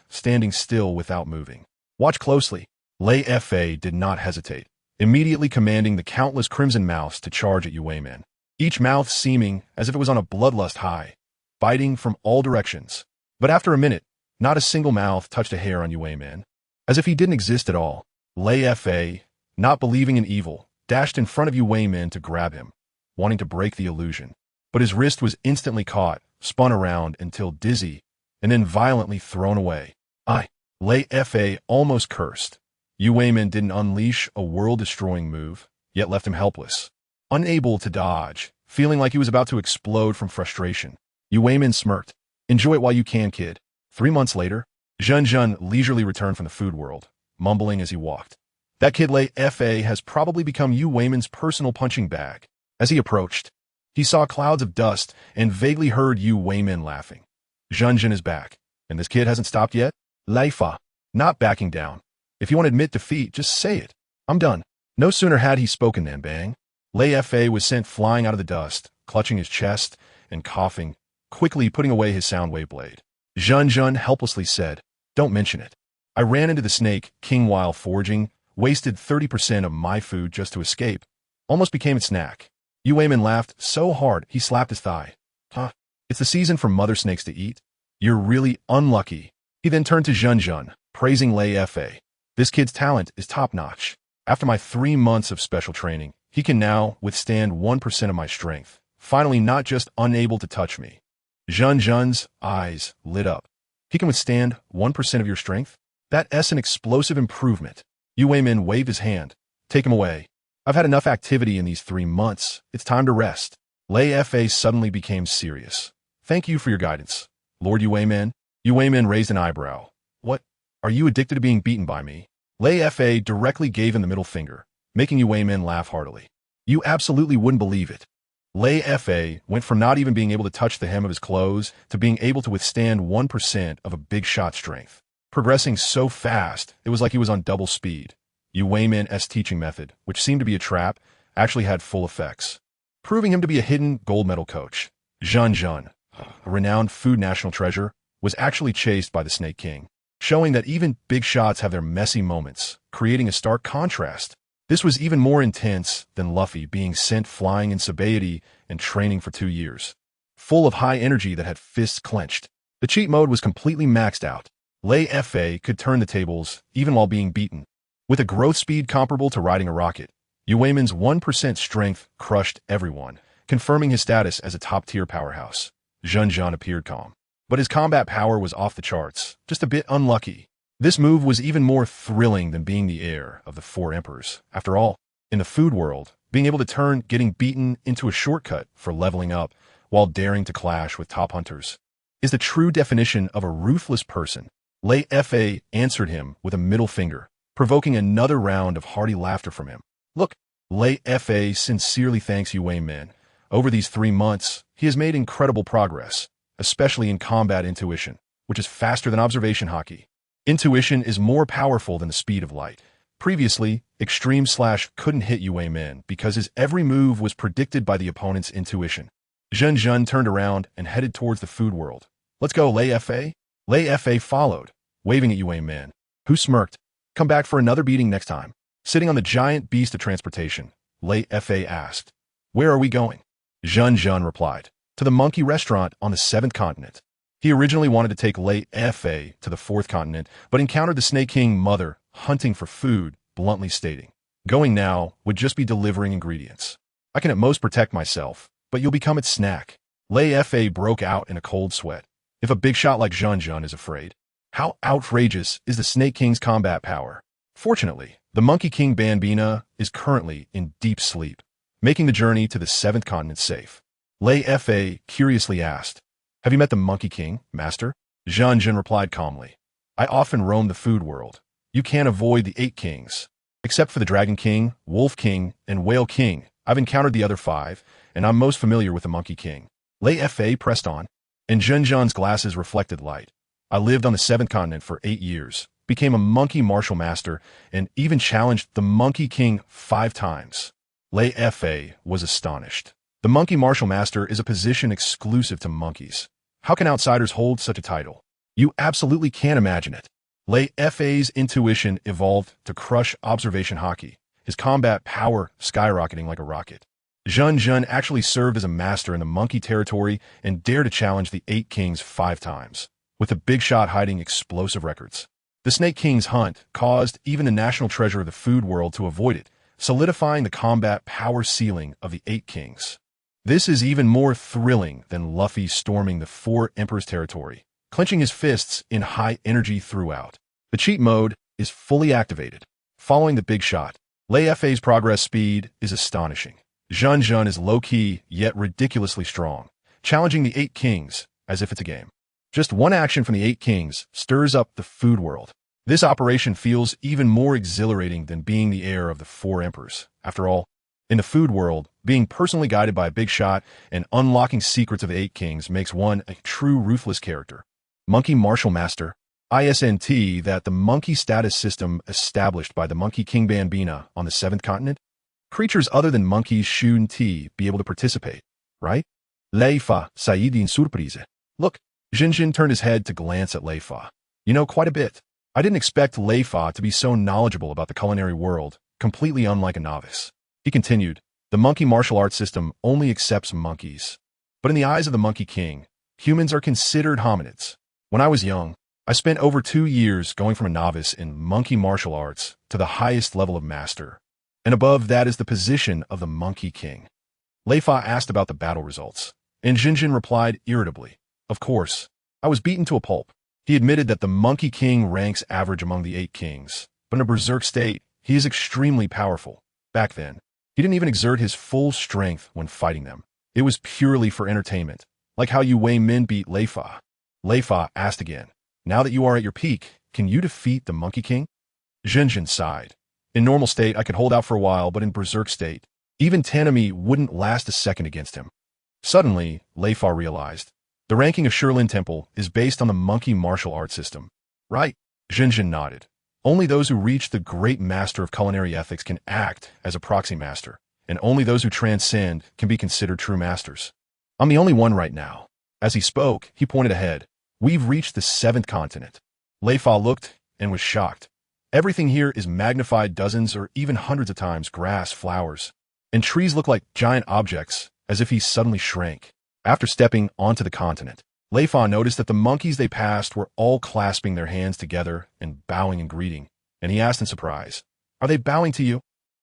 standing still without moving. Watch closely. Leifa did not hesitate, immediately commanding the countless crimson mouths to charge at Yu Weimin, each mouth seeming as if it was on a bloodlust high, biting from all directions. But after a minute, not a single mouth touched a hair on Yu Weimin, as if he didn't exist at all. Leifa, not believing in evil, dashed in front of Yu Weimin to grab him, wanting to break the illusion. But his wrist was instantly caught, spun around until dizzy, and then violently thrown away. Leifa almost cursed. Yu Weimin didn't unleash a world-destroying move, yet left him helpless, unable to dodge, feeling like he was about to explode from frustration. Yu Weimin smirked. Enjoy it while you can, kid. 3 months later, Junjun leisurely returned from the food world, mumbling as he walked. That kid Leifa has probably become Yu Weimin's personal punching bag. As he approached, he saw clouds of dust and vaguely heard Yu Weimin laughing. Junjun is back, and this kid hasn't stopped yet? Leifa, not backing down. If you want to admit defeat, just say it. I'm done. No sooner had he spoken than bang. Leifa was sent flying out of the dust, clutching his chest and coughing, quickly putting away his sound wave blade. Junjun helplessly said, don't mention it. I ran into the snake king while foraging, wasted 30% of my food just to escape. Almost became its snack. Yu Weimin laughed so hard he slapped his thigh. Huh? It's the season for mother snakes to eat? You're really unlucky. He then turned to Junjun, praising Leifa. This kid's talent is top-notch. After my 3 months of special training, he can now withstand 1% of my strength, finally not just unable to touch me, Jun's eyes lit up. He can withstand 1% of your strength? That's an explosive improvement. Yu Weimin waved his hand. Take him away. I've had enough activity in these 3 months. It's time to rest. Leifa suddenly became serious. Thank you for your guidance, Lord Yu Weimin. Yu Weimin raised an eyebrow. What? Are you addicted to being beaten by me? Leifa directly gave him the middle finger, making Yu Weimin laugh heartily. You absolutely wouldn't believe it. Leifa went from not even being able to touch the hem of his clothes to being able to withstand 1% of a big shot strength. Progressing so fast, it was like he was on double speed. Yu Weimin's teaching method, which seemed to be a trap, actually had full effects, proving him to be a hidden gold medal coach. Jun, a renowned food national treasure, was actually chased by the Snake King, showing that even big shots have their messy moments, creating a stark contrast. This was even more intense than Luffy being sent flying in Sabaody and training for 2 years. Full of high energy that had fists clenched. The cheat mode was completely maxed out. Leifa could turn the tables even while being beaten. With a growth speed comparable to riding a rocket, Yu Weimin's 1% strength crushed everyone, confirming his status as a top-tier powerhouse. Jun appeared calm, but his combat power was off the charts, just a bit unlucky. This move was even more thrilling than being the heir of the 4 emperors. After all, in the food world, being able to turn getting beaten into a shortcut for leveling up while daring to clash with top hunters is the true definition of a ruthless person. Leifa answered him with a middle finger, provoking another round of hearty laughter from him. Look, Leifa sincerely thanks Yu Weimin. Over these 3 months, he has made incredible progress, especially in combat intuition, which is faster than observation haki. Intuition is more powerful than the speed of light. Previously, Extreme Slash couldn't hit Yu Weimin because his every move was predicted by the opponent's intuition. Jun turned around and headed towards the food world. Let's go, Leifa. Leifa followed, waving at Yu Weimin, who smirked. Come back for another beating next time. Sitting on the giant beast of transportation, Leifa asked, Where are we going? Jun replied, To the monkey restaurant on the 7th continent. He originally wanted to take Leifa to the 4th continent, but encountered the Snake King mother hunting for food, bluntly stating, Going now would just be delivering ingredients. I can at most protect myself, but you'll become its snack. Leifa broke out in a cold sweat. If a big shot like Jun is afraid, how outrageous is the Snake King's combat power? Fortunately, the Monkey King Banbina is currently in deep sleep, making the journey to the 7th continent safe. Leifa curiously asked, Have you met the Monkey King, Master? Jun replied calmly, I often roam the food world. You can't avoid the 8 kings. Except for the Dragon King, Wolf King, and Whale King, I've encountered the other 5, and I'm most familiar with the Monkey King. Leifa pressed on, and Jun's glasses reflected light. I lived on the 7th continent for 8 years, became a monkey martial master, and even challenged the Monkey King 5 times. Leifa was astonished. The monkey martial master is a position exclusive to monkeys. How can outsiders hold such a title? You absolutely can't imagine it. Leifa's intuition evolved to crush observation haki, his combat power skyrocketing like a rocket. Jun actually served as a master in the monkey territory and dared to challenge the 8 kings 5 times, with the big shot hiding explosive records. The Snake King's hunt caused even the national treasure of the food world to avoid it, solidifying the combat power ceiling of the 8 kings. This is even more thrilling than Luffy storming the 4 emperors' territory, clenching his fists in high energy throughout. The cheat mode is fully activated. Following the big shot, Leifa's progress speed is astonishing. Jun is low-key yet ridiculously strong, challenging the 8 kings as if it's a game. Just one action from the 8 kings stirs up the food world. This operation feels even more exhilarating than being the heir of the 4 emperors. After all, in the food world, being personally guided by a big shot and unlocking secrets of the 8 kings makes one a true ruthless character. Monkey Martial Master, ISNT, that the monkey status system established by the Monkey King Banbina on the 7th continent? Creatures other than monkeys shouldn't be able to participate, right? Leifa, Saidin surprise. Look, Jin turned his head to glance at Leifa. You know quite a bit. I didn't expect Leifa to be so knowledgeable about the culinary world, completely unlike a novice. He continued, the monkey martial arts system only accepts monkeys. But in the eyes of the Monkey King, humans are considered hominids. When I was young, I spent over 2 years going from a novice in monkey martial arts to the highest level of master. And above that is the position of the Monkey King. Leifa asked about the battle results, and Jin replied irritably, Of course, I was beaten to a pulp. He admitted that the Monkey King ranks average among the 8 kings, but in a berserk state, he is extremely powerful. Back then, he didn't even exert his full strength when fighting them. It was purely for entertainment, like how you Wei Min beat Leifa. Leifa asked again, now that you are at your peak, can you defeat the Monkey King? Jinjin sighed. In normal state, I could hold out for a while, but in berserk state, even Tanami wouldn't last a second against him. Suddenly, Leifa realized, the ranking of Shilin Temple is based on the monkey martial arts system. Right? Jinjin nodded. Only those who reach the great master of culinary ethics can act as a proxy master, and only those who transcend can be considered true masters. I'm the only one right now. As he spoke, he pointed ahead. We've reached the 7th continent. Leifa looked and was shocked. Everything here is magnified dozens or even hundreds of times: grass, flowers, and trees look like giant objects, as if he suddenly shrank. After stepping onto the continent, Leifa noticed that the monkeys they passed were all clasping their hands together and bowing in greeting, and he asked in surprise, "Are they bowing to you?"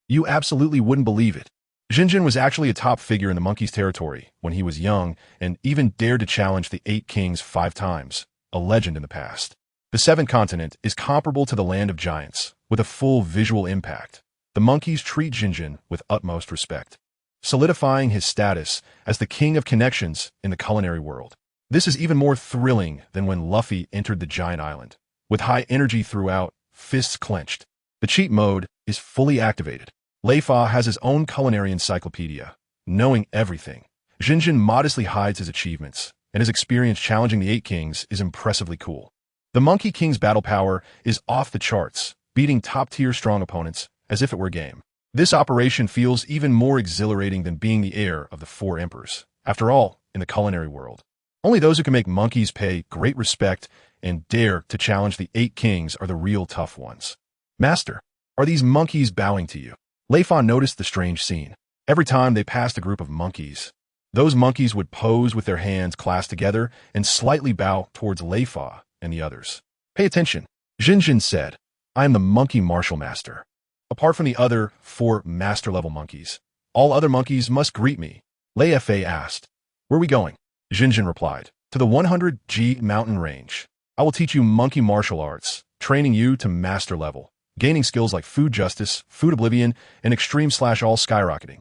You absolutely wouldn't believe it. Jinjin was actually a top figure in the monkeys' territory when he was young and even dared to challenge the 8 kings 5 times, a legend in the past. The 7th continent is comparable to the land of giants, with a full visual impact. The monkeys treat Jinjin with utmost respect, solidifying his status as the king of connections in the culinary world. This is even more thrilling than when Luffy entered the giant island. With high energy throughout, fists clenched, the cheat mode is fully activated. Leifa has his own culinary encyclopedia, knowing everything. Jinjin modestly hides his achievements, and his experience challenging the 8 kings is impressively cool. The Monkey King's battle power is off the charts, beating top-tier strong opponents as if it were a game. This operation feels even more exhilarating than being the heir of the 4 emperors. After all, in the culinary world, only those who can make monkeys pay great respect and dare to challenge the 8 kings are the real tough ones. Master, are these monkeys bowing to you? Leifa noticed the strange scene. Every time they passed a group of monkeys, those monkeys would pose with their hands clasped together and slightly bow towards Leifa and the others. Pay attention, Jinjin said. I am the monkey martial master. Apart from the other 4 master-level monkeys, all other monkeys must greet me. Leifa asked, where are we going? Jinjin replied, to the 100G mountain range. I will teach you monkey martial arts, training you to master level, gaining skills like food justice, food oblivion, and extreme/all skyrocketing.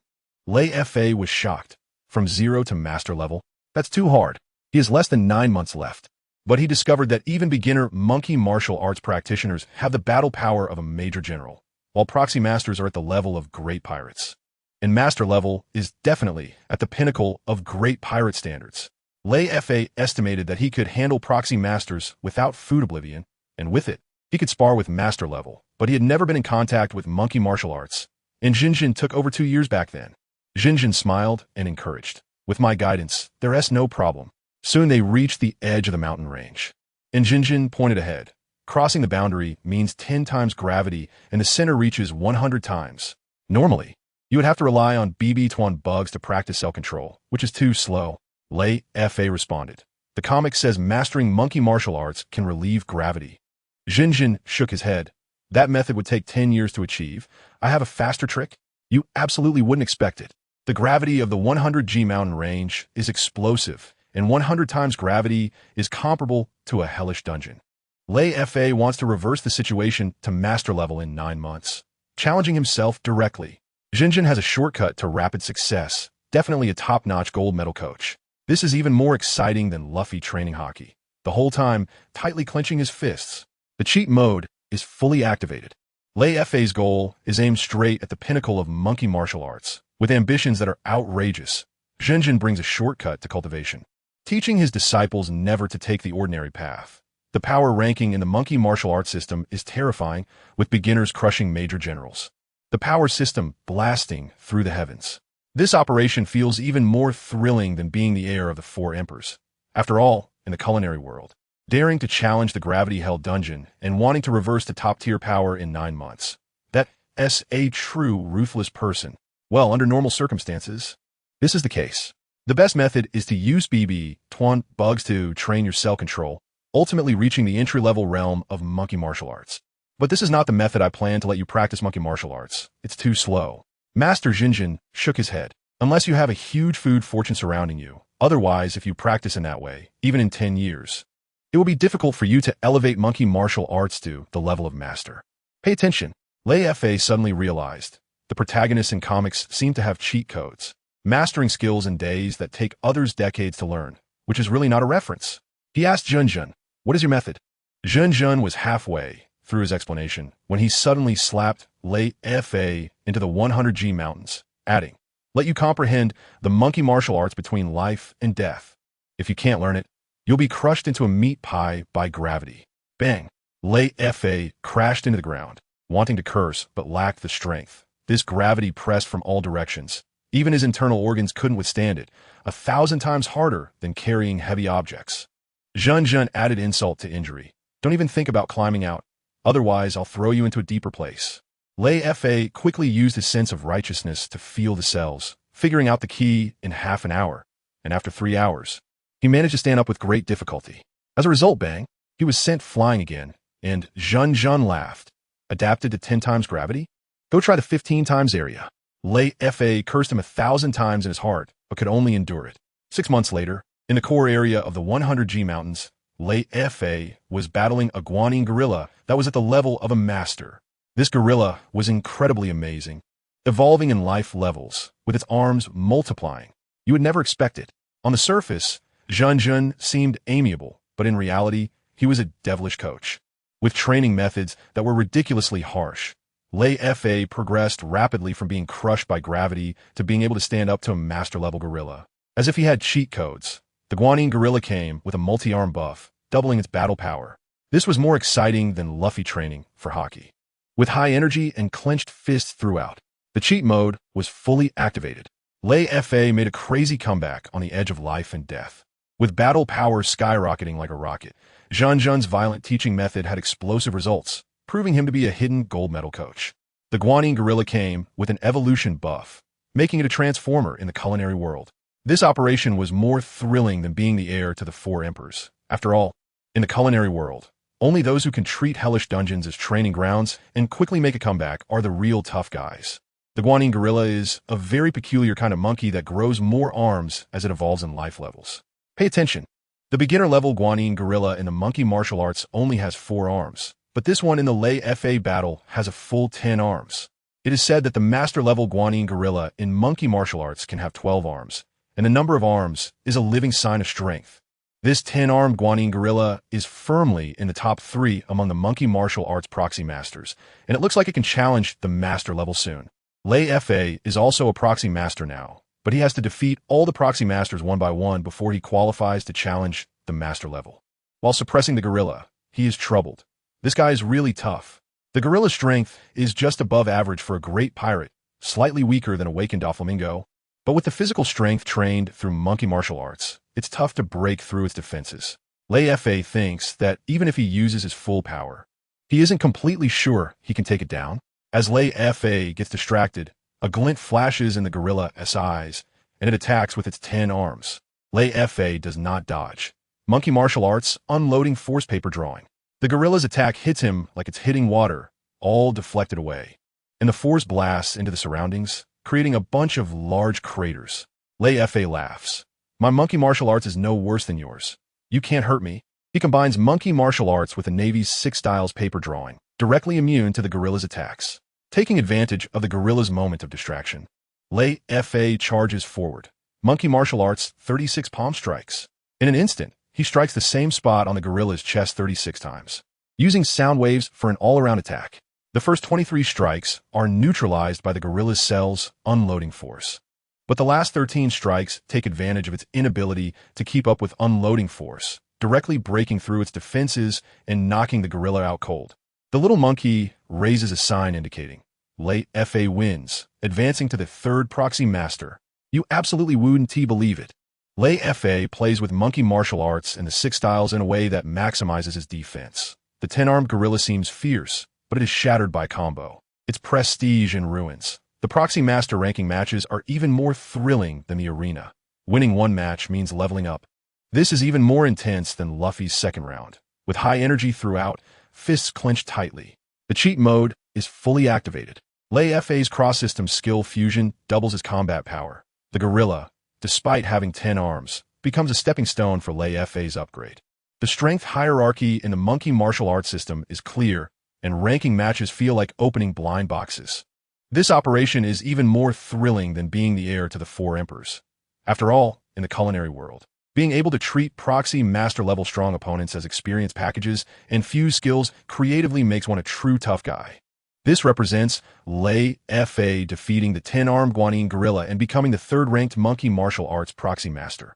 Leifa was shocked. From 0 to master level? That's too hard. He has less than 9 months left. But he discovered that even beginner monkey martial arts practitioners have the battle power of a major general, while proxy masters are at the level of great pirates. And master level is definitely at the pinnacle of great pirate standards. Leifa estimated that he could handle proxy masters without food oblivion, and with it, he could spar with master level, but he had never been in contact with monkey martial arts, and Jinjin took over 2 years back then. Jinjin smiled and encouraged. With my guidance, there's no problem. Soon they reached the edge of the mountain range, and Jinjin pointed ahead. Crossing the boundary means 10 times gravity, and the center reaches 100 times. Normally, you would have to rely on BB-21 bugs to practice self-control, which is too slow. Leifa responded. The comic says mastering monkey martial arts can relieve gravity. Jinjin shook his head. That method would take 10 years to achieve. I have a faster trick? You absolutely wouldn't expect it. The gravity of the 100G mountain range is explosive, and 100 times gravity is comparable to a hellish dungeon. Leifa wants to reverse the situation to master level in 9 months, challenging himself directly. Jinjin has a shortcut to rapid success, definitely a top-notch gold medal coach. This is even more exciting than Luffy training hockey, the whole time tightly clenching his fists. The cheat mode is fully activated. Leifa's goal is aimed straight at the pinnacle of monkey martial arts, with ambitions that are outrageous. Jinjin brings a shortcut to cultivation, teaching his disciples never to take the ordinary path. The power ranking in the monkey martial arts system is terrifying, with beginners crushing major generals. The power system blasting through the heavens. This operation feels even more thrilling than being the heir of the 4 emperors. After all, in the culinary world, daring to challenge the gravity-held dungeon and wanting to reverse to top-tier power in 9 months. That's a true ruthless person. Well, under normal circumstances, this is the case. The best method is to use BB-21 bugs to train your self-control, ultimately reaching the entry-level realm of monkey martial arts. But this is not the method I plan to let you practice monkey martial arts. It's too slow. Master Jinjin shook his head. Unless you have a huge food fortune surrounding you, Otherwise, if you practice in that way, even in 10 years, it will be difficult for you to elevate monkey martial arts to the level of master. Pay attention. Leifa suddenly realized the protagonists in comics seem to have cheat codes, mastering skills in days that take others decades to learn, which is really not a reference. He asked Junjun, "What is your method?" Junjun was halfway through his explanation when he suddenly slapped Leifa into the 100G mountains, adding, "Let you comprehend the monkey martial arts between life and death. If you can't learn it, you'll be crushed into a meat pie by gravity." Bang! Leifa crashed into the ground, wanting to curse but lacked the strength. This gravity pressed from all directions. Even his internal organs couldn't withstand it, 1,000 times harder than carrying heavy objects. Junjun added insult to injury. "Don't even think about climbing out. Otherwise, I'll throw you into a deeper place." Leifa quickly used his sense of righteousness to feel the cells, figuring out the key in half an hour. And after 3 hours, he managed to stand up with great difficulty. As a result, bang, he was sent flying again, and Junjun laughed. "Adapted to 10 times gravity? Go try the 15 times area." Leifa cursed him 1,000 times in his heart, but could only endure it. 6 months later, in the core area of the 100G mountains, Leifa was battling a guanine gorilla that was at the level of a master. This gorilla was incredibly amazing, evolving in life levels, with its arms multiplying. You would never expect it. On the surface, Junjun seemed amiable, but in reality, he was a devilish coach. With training methods that were ridiculously harsh, Leifa progressed rapidly from being crushed by gravity to being able to stand up to a master-level gorilla. As if he had cheat codes, the guanine gorilla came with a multi-arm buff, doubling its battle power. This was more exciting than Luffy training for hockey. With high energy and clenched fists throughout, the cheat mode was fully activated. Leifa made a crazy comeback on the edge of life and death. With battle power skyrocketing like a rocket, Junjun's violent teaching method had explosive results, proving him to be a hidden gold medal coach. The guanine gorilla came with an evolution buff, making it a transformer in the culinary world. This operation was more thrilling than being the heir to the 4 emperors. After all, in the culinary world, only those who can treat hellish dungeons as training grounds and quickly make a comeback are the real tough guys. The guanine gorilla is a very peculiar kind of monkey that grows more arms as it evolves in life levels. Pay attention. The beginner-level guanine gorilla in the monkey martial arts only has 4 arms, but this one in the Leifa battle has a full 10 arms. It is said that the master-level guanine gorilla in monkey martial arts can have 12 arms, and the number of arms is a living sign of strength. This 10-armed guanine gorilla is firmly in the top 3 among the monkey martial arts proxy masters, and it looks like it can challenge the master level soon. Leifa is also a proxy master now, but he has to defeat all the proxy masters one by one before he qualifies to challenge the master level. While suppressing the gorilla, he is troubled. This guy is really tough. The gorilla's strength is just above average for a great pirate, slightly weaker than awakened Doflamingo, but with the physical strength trained through monkey martial arts, it's tough to break through its defenses. Leifa thinks that even if he uses his full power, he isn't completely sure he can take it down. As Leifa gets distracted, a glint flashes in the gorilla's eyes, and it attacks with its 10 arms. Leifa does not dodge. Monkey martial arts, unloading force paper drawing. The gorilla's attack hits him like it's hitting water, all deflected away. And the force blasts into the surroundings, creating a bunch of large craters. Leifa laughs. "My monkey martial arts is no worse than yours. You can't hurt me." He combines monkey martial arts with the Navy's 6 styles paper drawing, directly immune to the gorilla's attacks. Taking advantage of the gorilla's moment of distraction, Leifa charges forward. Monkey martial arts, 36 palm strikes. In an instant, he strikes the same spot on the gorilla's chest 36 times, using sound waves for an all-around attack. The first 23 strikes are neutralized by the gorilla's cell's unloading force. But the last 13 strikes take advantage of its inability to keep up with unloading force, directly breaking through its defenses and knocking the gorilla out cold. The little monkey raises a sign indicating Leifa wins, advancing to the 3rd proxy master. You absolutely wouldn't believe it. Leifa plays with monkey martial arts and the 6 styles in a way that maximizes his defense. The 10-armed gorilla seems fierce, but it is shattered by combo. Its prestige in ruins. The proxy master ranking matches are even more thrilling than the arena. Winning one match means leveling up. This is even more intense than Luffy's 2nd round. With high energy throughout, fists clenched tightly. The cheat mode is fully activated. Leifa's cross-system skill fusion doubles his combat power. The gorilla, despite having 10 arms, becomes a stepping stone for Leifa's upgrade. The strength hierarchy in the monkey martial arts system is clear, and ranking matches feel like opening blind boxes. This operation is even more thrilling than being the heir to the four emperors. After all, in the culinary world, being able to treat proxy master-level strong opponents as experience packages and fuse skills creatively makes one a true tough guy. This represents Leifa defeating the 10-armed Guanyin gorilla and becoming the third-ranked monkey martial arts proxy master.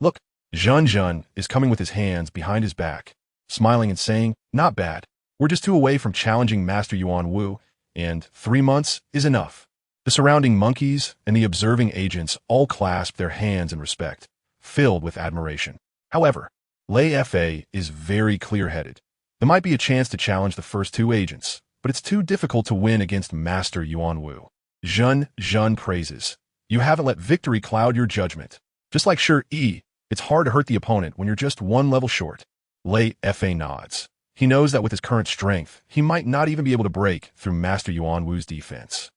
Look, Zhen is coming with his hands behind his back, smiling and saying, "Not bad. We're just 2 away from challenging Master Yuan Wu, and 3 months is enough." The surrounding monkeys and the observing agents all clasp their hands in respect, filled with admiration. However, Leifa is very clear-headed. There might be a chance to challenge the first 2 agents, but it's too difficult to win against Master Yuan Wu. Zhen praises, "You haven't let victory cloud your judgment. Just like Shi, it's hard to hurt the opponent when you're just 1 level short." Leifa nods. He knows that with his current strength, he might not even be able to break through Master Yuan Wu's defense.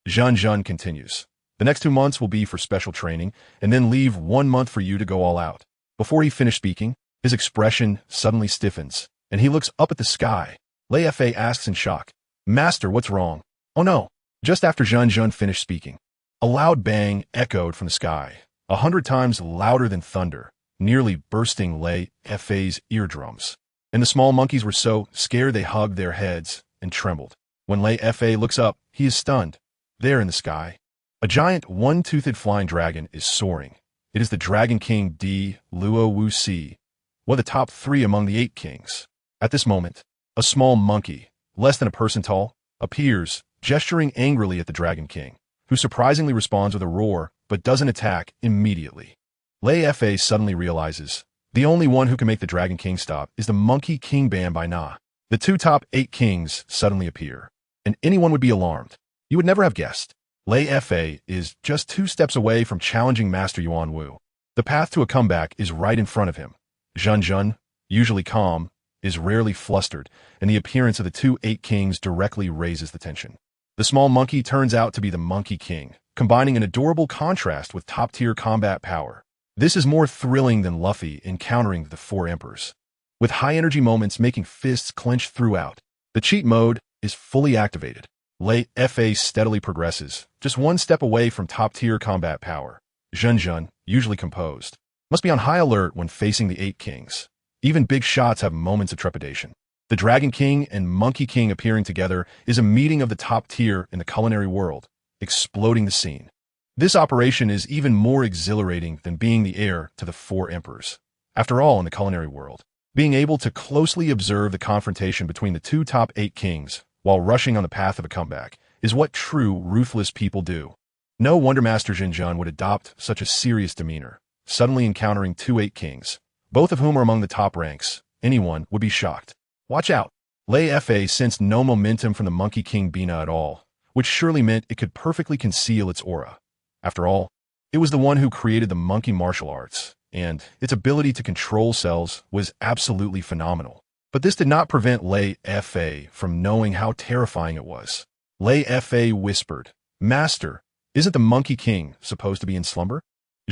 Zhen continues, "The next 2 months will be for special training, and then leave 1 month for you to go all out." Before he finished speaking, his expression suddenly stiffens, and he looks up at the sky. Leifa asks in shock, "Master, what's wrong?" "Oh no." Just after Zhen finished speaking, a loud bang echoed from the sky, 100 times louder than thunder, nearly bursting Leifa's eardrums. And the small monkeys were so scared they hugged their heads and trembled. When Leifa looks up, he is stunned. There in the sky, a giant one-toothed flying dragon is soaring. It is the Dragon King Di Luo Wu Si, one of the top 3 among the 8 kings. At this moment, a small monkey, less than a person tall, appears, gesturing angrily at the Dragon King, who surprisingly responds with a roar but doesn't attack immediately. Leifa suddenly realizes the only one who can make the Dragon King stop is the Monkey King Ban by Na. The 2 top 8 kings suddenly appear, and anyone would be alarmed. You would never have guessed. Leifa is just 2 steps away from challenging Master Yuan Wu. The path to a comeback is right in front of him. Zhen, usually calm, is rarely flustered, and the appearance of the 2 8 kings directly raises the tension. The small monkey turns out to be the Monkey King, combining an adorable contrast with top-tier combat power. This is more thrilling than Luffy encountering the 4 emperors. With high-energy moments making fists clench throughout, the cheat mode is fully activated. Leifa steadily progresses, just 1 step away from top-tier combat power. Zhen, usually composed, must be on high alert when facing the 8 kings. Even big shots have moments of trepidation. The Dragon King and Monkey King appearing together is a meeting of the top tier in the culinary world, exploding the scene. This operation is even more exhilarating than being the heir to the 4 emperors. After all, in the culinary world, being able to closely observe the confrontation between the 2 top 8 kings while rushing on the path of a comeback is what true ruthless people do. No wonder Master Zhen would adopt such a serious demeanor, suddenly encountering 2 8 kings, both of whom are among the top ranks. Anyone would be shocked. Watch out. Leifa sensed no momentum from the Monkey King Bina at all, which surely meant it could perfectly conceal its aura. After all, it was the one who created the monkey martial arts, and its ability to control cells was absolutely phenomenal. But this did not prevent Leifa from knowing how terrifying it was. Leifa whispered, "Master, isn't the Monkey King supposed to be in slumber?"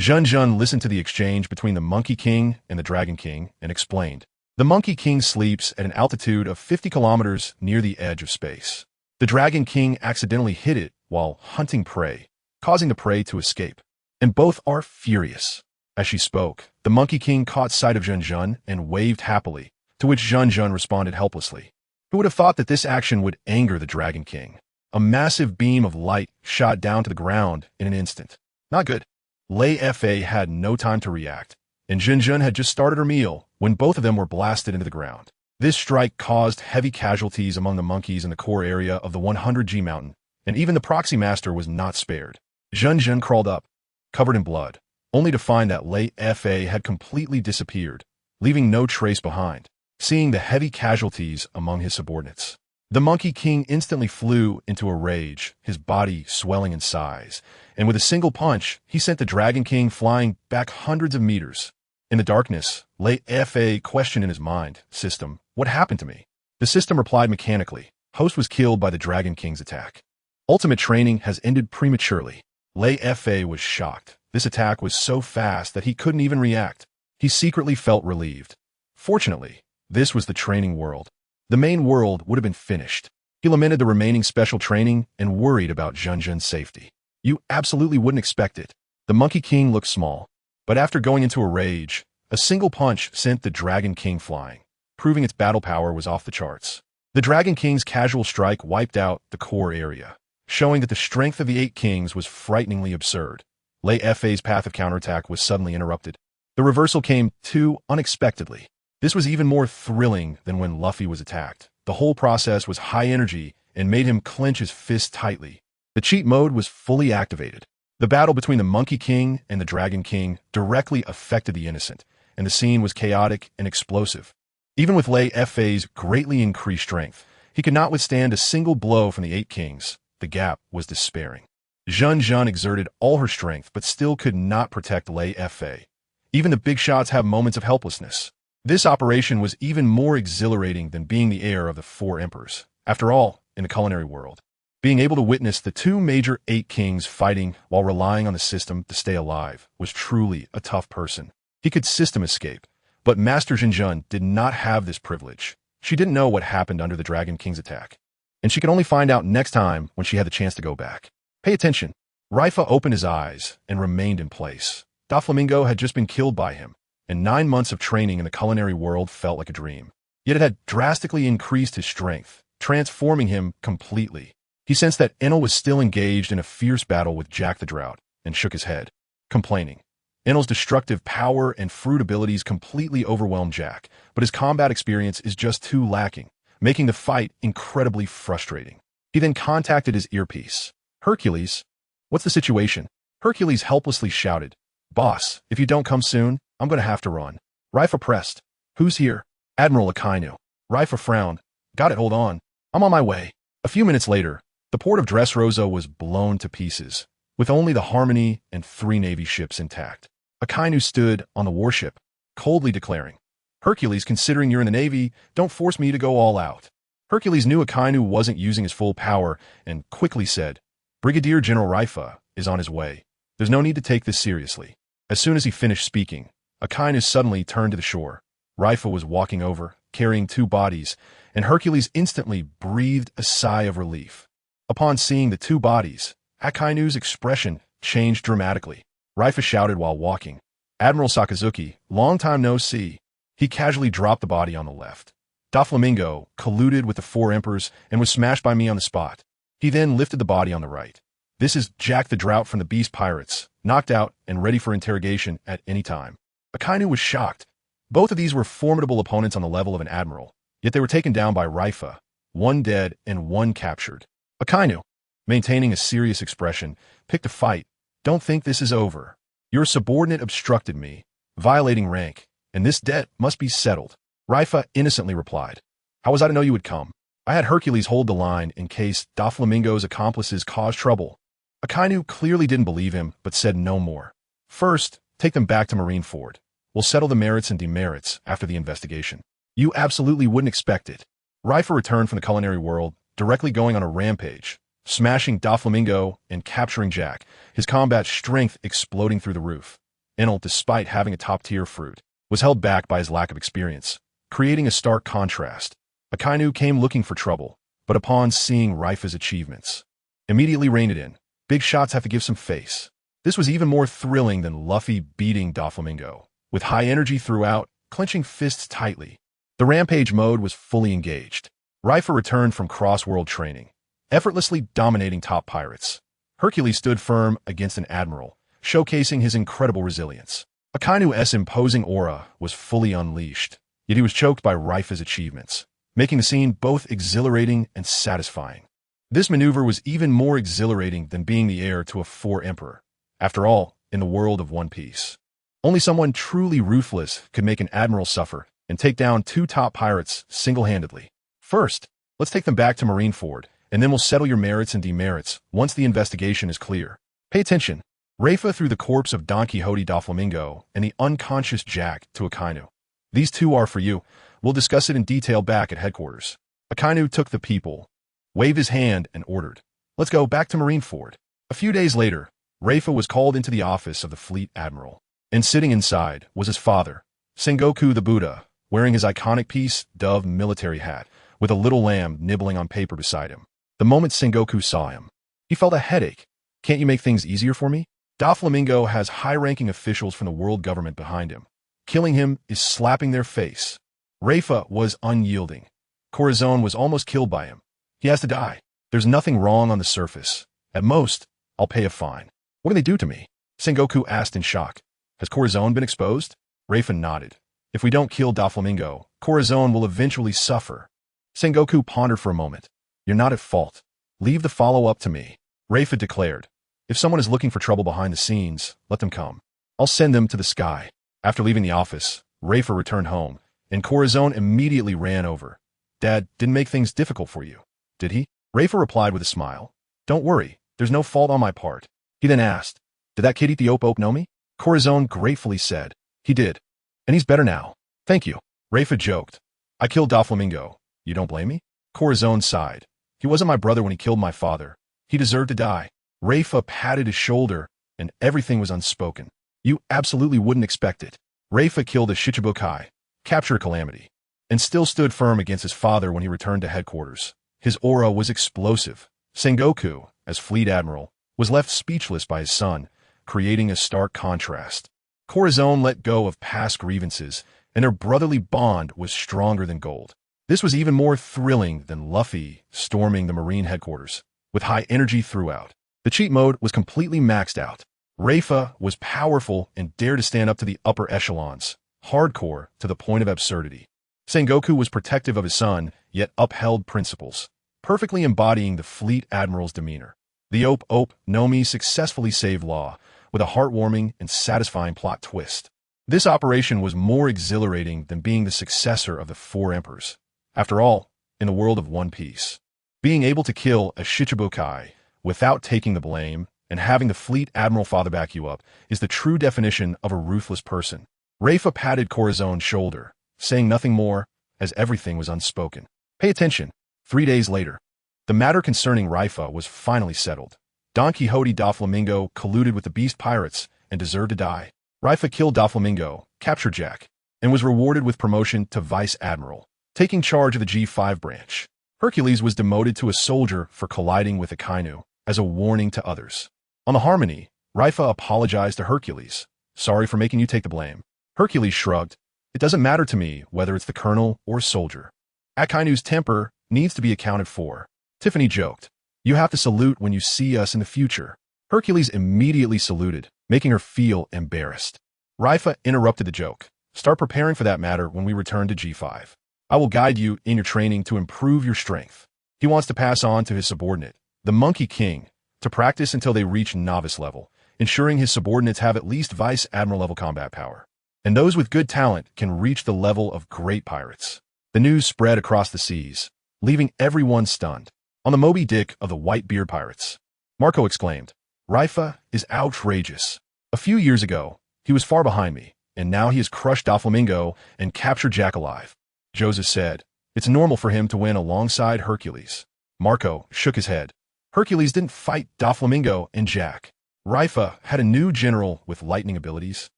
Zhen listened to the exchange between the Monkey King and the Dragon King and explained, "The Monkey King sleeps at an altitude of 50 kilometers near the edge of space. The Dragon King accidentally hit it while hunting prey, causing the prey to escape. And both are furious." As she spoke, the Monkey King caught sight of Zhen and waved happily, to which Zhen responded helplessly. Who would have thought that this action would anger the Dragon King? A massive beam of light shot down to the ground in an instant. Not good. Leifa had no time to react, and Zhen had just started her meal when both of them were blasted into the ground. This strike caused heavy casualties among the monkeys in the core area of the 100G mountain, and even the proxy master was not spared. Zhen crawled up, covered in blood, only to find that Leifa had completely disappeared, leaving no trace behind. Seeing the heavy casualties among his subordinates, the Monkey King instantly flew into a rage, his body swelling in size, and with a single punch, he sent the Dragon King flying back hundreds of meters. In the darkness, Leifa questioned in his mind, "System, what happened to me?" The system replied mechanically, "Host was killed by the Dragon King's attack. Ultimate training has ended prematurely." Leifa was shocked. This attack was so fast that he couldn't even react. He secretly felt relieved. Fortunately, this was the training world. The main world would have been finished. He lamented the remaining special training and worried about Junjun's safety. You absolutely wouldn't expect it. The Monkey King looked small, but after going into a rage, a single punch sent the Dragon King flying, proving its battle power was off the charts. The Dragon King's casual strike wiped out the core area, showing that the strength of the 8 kings was frighteningly absurd. Leifa's path of counterattack was suddenly interrupted. The reversal came too unexpectedly. This was even more thrilling than when Luffy was attacked. The whole process was high energy and made him clench his fists tightly. The cheat mode was fully activated. The battle between the Monkey King and the Dragon King directly affected the innocent, and the scene was chaotic and explosive. Even with Leifa's greatly increased strength, he could not withstand a single blow from the 8 kings. The gap was despairing. Junjun exerted all her strength, but still could not protect Leifa. Even the big shots have moments of helplessness. This operation was even more exhilarating than being the heir of the 4 emperors. After all, in the culinary world, being able to witness the 2 major 8 kings fighting while relying on the system to stay alive was truly a tough person. He could system escape, but Master Junjun did not have this privilege. She didn't know what happened under the Dragon King's attack, and she could only find out next time when she had the chance to go back. Pay attention. Leifa opened his eyes and remained in place. Doflamingo had just been killed by him, and 9 months of training in the culinary world felt like a dream. Yet it had drastically increased his strength, transforming him completely. He sensed that Enel was still engaged in a fierce battle with Jack the Drought, and shook his head, complaining. Enel's destructive power and fruit abilities completely overwhelmed Jack, but his combat experience is just too lacking, making the fight incredibly frustrating. He then contacted his earpiece. Hercules, what's the situation? Hercules helplessly shouted, Boss, if you don't come soon, I'm going to have to run. Leifa pressed. Who's here? Admiral Akainu. Leifa frowned. Got it, hold on. I'm on my way. A few minutes later, the port of Dressrosa was blown to pieces, with only the Harmony and 3 Navy ships intact. Akainu stood on the warship, coldly declaring, Hercules, considering you're in the Navy, don't force me to go all out. Hercules knew Akainu wasn't using his full power and quickly said, Brigadier General Leifa is on his way. There's no need to take this seriously. As soon as he finished speaking, Akainu suddenly turned to the shore. Leifa was walking over, carrying 2 bodies, and Hercules instantly breathed a sigh of relief. Upon seeing the 2 bodies, Akainu's expression changed dramatically. Leifa shouted while walking, Admiral Sakazuki, long time no see. He casually dropped the body on the left. Doflamingo colluded with the 4 emperors and was smashed by me on the spot. He then lifted the body on the right. This is Jack the Drought from the Beast Pirates, knocked out and ready for interrogation at any time. Akainu was shocked. Both of these were formidable opponents on the level of an admiral, yet they were taken down by Leifa, 1 dead and 1 captured. Akainu, maintaining a serious expression, picked a fight. Don't think this is over. Your subordinate obstructed me, violating rank, and this debt must be settled. Leifa innocently replied, How was I to know you would come? I had Hercules hold the line in case Doflamingo's accomplices caused trouble. Akainu clearly didn't believe him, but said no more. First, take them back to Marineford. We'll settle the merits and demerits after the investigation. You absolutely wouldn't expect it. Leifa returned from the culinary world, directly going on a rampage, smashing Doflamingo and capturing Jack, his combat strength exploding through the roof. Enel, despite having a top-tier fruit, was held back by his lack of experience, creating a stark contrast. Akainu came looking for trouble, but upon seeing Leifa's achievements, immediately reined it in. Big shots have to give some face. This was even more thrilling than Luffy beating Doflamingo, with high energy throughout, clenching fists tightly. The rampage mode was fully engaged. Leifa returned from cross-world training, effortlessly dominating top pirates. Hercules stood firm against an admiral, showcasing his incredible resilience. Akainu's imposing aura was fully unleashed, yet he was choked by Leifa's achievements, making the scene both exhilarating and satisfying. This maneuver was even more exhilarating than being the heir to a 4 emperor. After all, in the world of One Piece, only someone truly ruthless could make an admiral suffer and take down 2 top pirates single-handedly. First, let's take them back to Marineford, and then we'll settle your merits and demerits once the investigation is clear. Pay attention. Leifa threw the corpse of Don Quixote Doflamingo and the unconscious Jack to Akainu. These 2 are for you. We'll discuss it in detail back at headquarters. Akainu took the people, waved his hand, and ordered, Let's go back to Marineford. A few days later, Leifa was called into the office of the fleet admiral. And sitting inside was his father, Sengoku the Buddha, wearing his iconic peace dove military hat, with a little lamb nibbling on paper beside him. The moment Sengoku saw him, he felt a headache. Can't you make things easier for me? Doflamingo has high-ranking officials from the world government behind him. Killing him is slapping their face. Leifa was unyielding. Corazon was almost killed by him. He has to die. There's nothing wrong on the surface. At most, I'll pay a fine. What can they do to me? Sengoku asked in shock. Has Corazon been exposed? Leifa nodded. If we don't kill Doflamingo, Corazon will eventually suffer. Sengoku pondered for a moment. You're not at fault. Leave the follow-up to me. Leifa declared. If someone is looking for trouble behind the scenes, let them come. I'll send them to the sky. After leaving the office, Leifa returned home, and Corazon immediately ran over. Dad didn't make things difficult for you, did he? Leifa replied with a smile. Don't worry, there's no fault on my part. He then asked, did that kid eat the ope know me? Corazon gratefully said, he did. And he's better now. Thank you. Leifa joked. I killed Doflamingo. You don't blame me? Corazon sighed. He wasn't my brother when he killed my father. He deserved to die. Leifa patted his shoulder, and everything was unspoken. You absolutely wouldn't expect it. Leifa killed a Shichibukai, captured Calamity, and still stood firm against his father when he returned to headquarters. His aura was explosive. Sengoku, as fleet admiral, was left speechless by his son, creating a stark contrast. Corazon let go of past grievances, and their brotherly bond was stronger than gold. This was even more thrilling than Luffy storming the Marine headquarters, with high energy throughout. The cheat mode was completely maxed out. Leifa was powerful and dared to stand up to the upper echelons, hardcore to the point of absurdity. Sengoku was protective of his son, yet upheld principles, perfectly embodying the fleet admiral's demeanor. The Ope no Mi successfully saved Law, with a heartwarming and satisfying plot twist. This operation was more exhilarating than being the successor of the Four Emperors. After all, in the world of One Piece, being able to kill a Shichibukai without taking the blame and having the fleet admiral father back you up is the true definition of a ruthless person. Leifa patted Corazon's shoulder, saying nothing more, as everything was unspoken. Pay attention. 3 days later, the matter concerning Leifa was finally settled. Don Quixote Doflamingo colluded with the Beast Pirates and deserved to die. Leifa killed Doflamingo, captured Jack, and was rewarded with promotion to Vice Admiral, taking charge of the G5 branch. Hercules was demoted to a soldier for colliding with Akainu, as a warning to others. On the Harmony, Leifa apologized to Hercules. Sorry for making you take the blame. Hercules shrugged. It doesn't matter to me whether it's the colonel or soldier. Akainu's temper needs to be accounted for. Tiffany joked. You have to salute when you see us in the future. Hercules immediately saluted, making her feel embarrassed. Leifa interrupted the joke. Start preparing for that matter when we return to G5. I will guide you in your training to improve your strength. He wants to pass on to his subordinate, the Monkey King, to practice until they reach novice level, ensuring his subordinates have at least Vice Admiral level combat power. And those with good talent can reach the level of great pirates. The news spread across the seas, leaving everyone stunned. On the Moby Dick of the Whitebeard Pirates, Marco exclaimed, Leifa is outrageous. A few years ago, he was far behind me, and now he has crushed Doflamingo and captured Jack alive. Joseph said, it's normal for him to win alongside Hercules. Marco shook his head. Hercules didn't fight Doflamingo and Jack. Leifa had a new general with lightning abilities,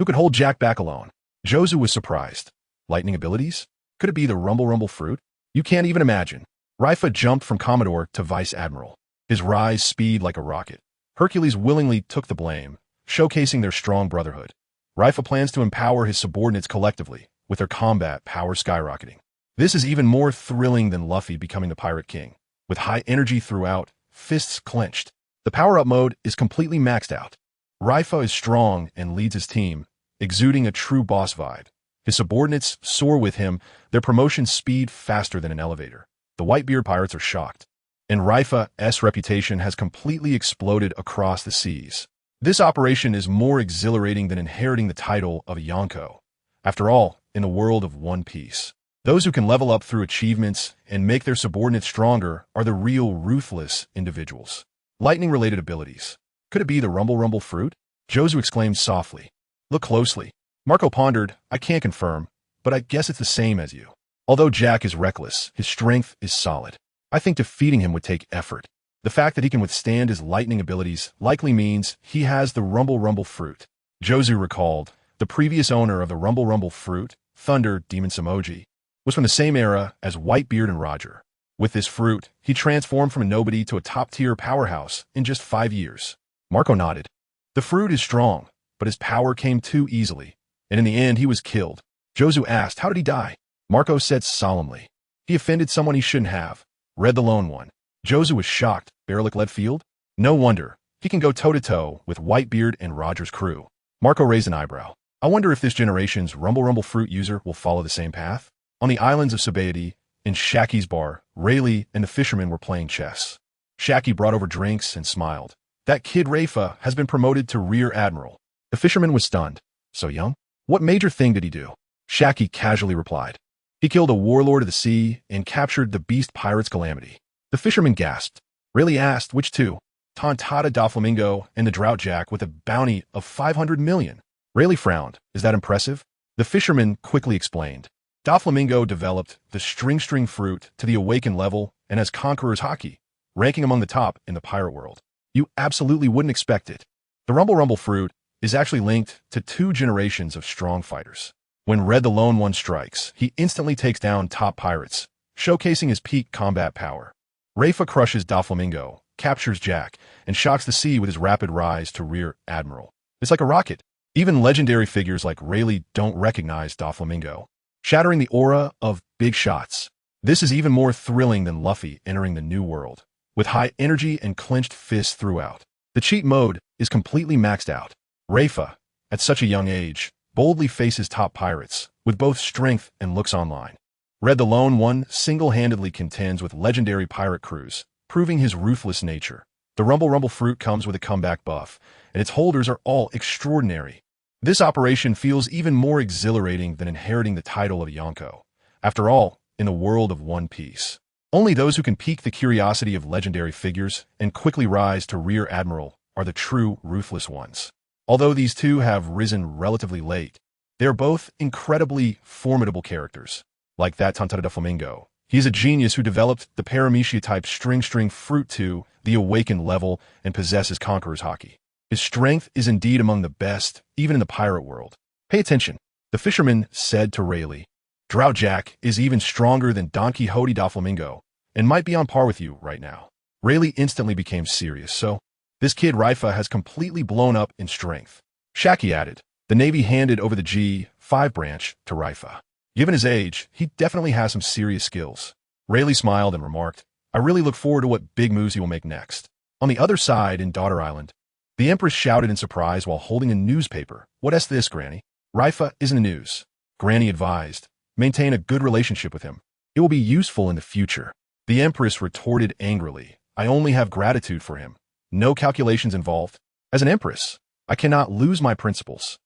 who could hold Jack back alone. Jozu was surprised. Lightning abilities? Could it be the Rumble fruit? You can't even imagine. Leifa jumped from Commodore to Vice Admiral, his rise speed like a rocket. Hercules willingly took the blame, showcasing their strong brotherhood. Leifa plans to empower his subordinates collectively, with their combat power skyrocketing. This is even more thrilling than Luffy becoming the Pirate King. With high energy throughout, fists clenched. The power-up mode is completely maxed out. Leifa is strong and leads his team, exuding a true boss vibe. His subordinates soar with him, their promotion speed faster than an elevator. The Whitebeard Pirates are shocked, and Leifa's reputation has completely exploded across the seas. This operation is more exhilarating than inheriting the title of a Yonko. After all, in the world of One Piece, those who can level up through achievements and make their subordinates stronger are the real ruthless individuals. Lightning-related abilities. Could it be the Rumble fruit? Jozu exclaimed softly. Look closely. Marco pondered. I can't confirm, but I guess it's the same as you. Although Jack is reckless, his strength is solid. I think defeating him would take effort. The fact that he can withstand his lightning abilities likely means he has the Rumble Rumble fruit. Jozu recalled, the previous owner of the Rumble Rumble fruit, Thunder Demon Samoji, was from the same era as Whitebeard and Roger. With this fruit, he transformed from a nobody to a top-tier powerhouse in just 5 years. Marco nodded. The fruit is strong, but his power came too easily, and in the end he was killed. Jozu asked, how did he die? Marco said solemnly, he offended someone he shouldn't have. Red the Lone One. Jozu was shocked. Barlick led field? No wonder. He can go toe-to-toe with Whitebeard and Roger's crew. Marco raised an eyebrow. I wonder if this generation's Rumble Rumble fruit user will follow the same path? On the islands of Sabaody, in Shaki's bar, Rayleigh and the fishermen were playing chess. Shaki brought over drinks and smiled. That kid Leifa has been promoted to Rear Admiral. The fisherman was stunned. So young? What major thing did he do? Shaki casually replied. He killed a warlord of the sea and captured the beast pirate's Calamity. The fisherman gasped. Rayleigh asked, which two? Tontada Doflamingo and the Droughtjack with a bounty of 500 million. Rayleigh frowned. Is that impressive? The fisherman quickly explained. Doflamingo developed the string fruit to the awakened level and has Conqueror's Haki, ranking among the top in the pirate world. You absolutely wouldn't expect it. The Rumble Rumble fruit is actually linked to 2 generations of strong fighters. When Red the Lone One strikes, he instantly takes down top pirates, showcasing his peak combat power. Leifa crushes Doflamingo, captures Jack, and shocks the sea with his rapid rise to Rear Admiral. It's like a rocket. Even legendary figures like Rayleigh don't recognize Doflamingo, shattering the aura of big shots. This is even more thrilling than Luffy entering the new world, with high energy and clenched fists throughout. The cheat mode is completely maxed out. Leifa, at such a young age, boldly faces top pirates, with both strength and looks online. Red the Lone One single-handedly contends with legendary pirate crews, proving his ruthless nature. The Rumble Rumble fruit comes with a comeback buff, and its holders are all extraordinary. This operation feels even more exhilarating than inheriting the title of Yonko. After all, in the world of One Piece, only those who can pique the curiosity of legendary figures and quickly rise to Rear Admiral are the true ruthless ones. Although these two have risen relatively late, they are both incredibly formidable characters. Like that Tontada Doflamingo, he is a genius who developed the Paramecia-type string fruit to the awakened level and possesses Conqueror's Haki. His strength is indeed among the best, even in the pirate world. Pay attention, the fisherman said to Rayleigh. Droughtjack is even stronger than Don Quixote Doflamingo, and might be on par with you right now. Rayleigh instantly became serious, so this kid Leifa has completely blown up in strength. Shaki added, the Navy handed over the G5 branch to Leifa. Given his age, he definitely has some serious skills. Rayleigh smiled and remarked, I really look forward to what big moves he will make next. On the other side, in Daughter Island, the Empress shouted in surprise while holding a newspaper. What's this, Granny? Leifa isn't the news. Granny advised, maintain a good relationship with him. It will be useful in the future. The Empress retorted angrily, I only have gratitude for him. No calculations involved. As an Empress, I cannot lose my principles.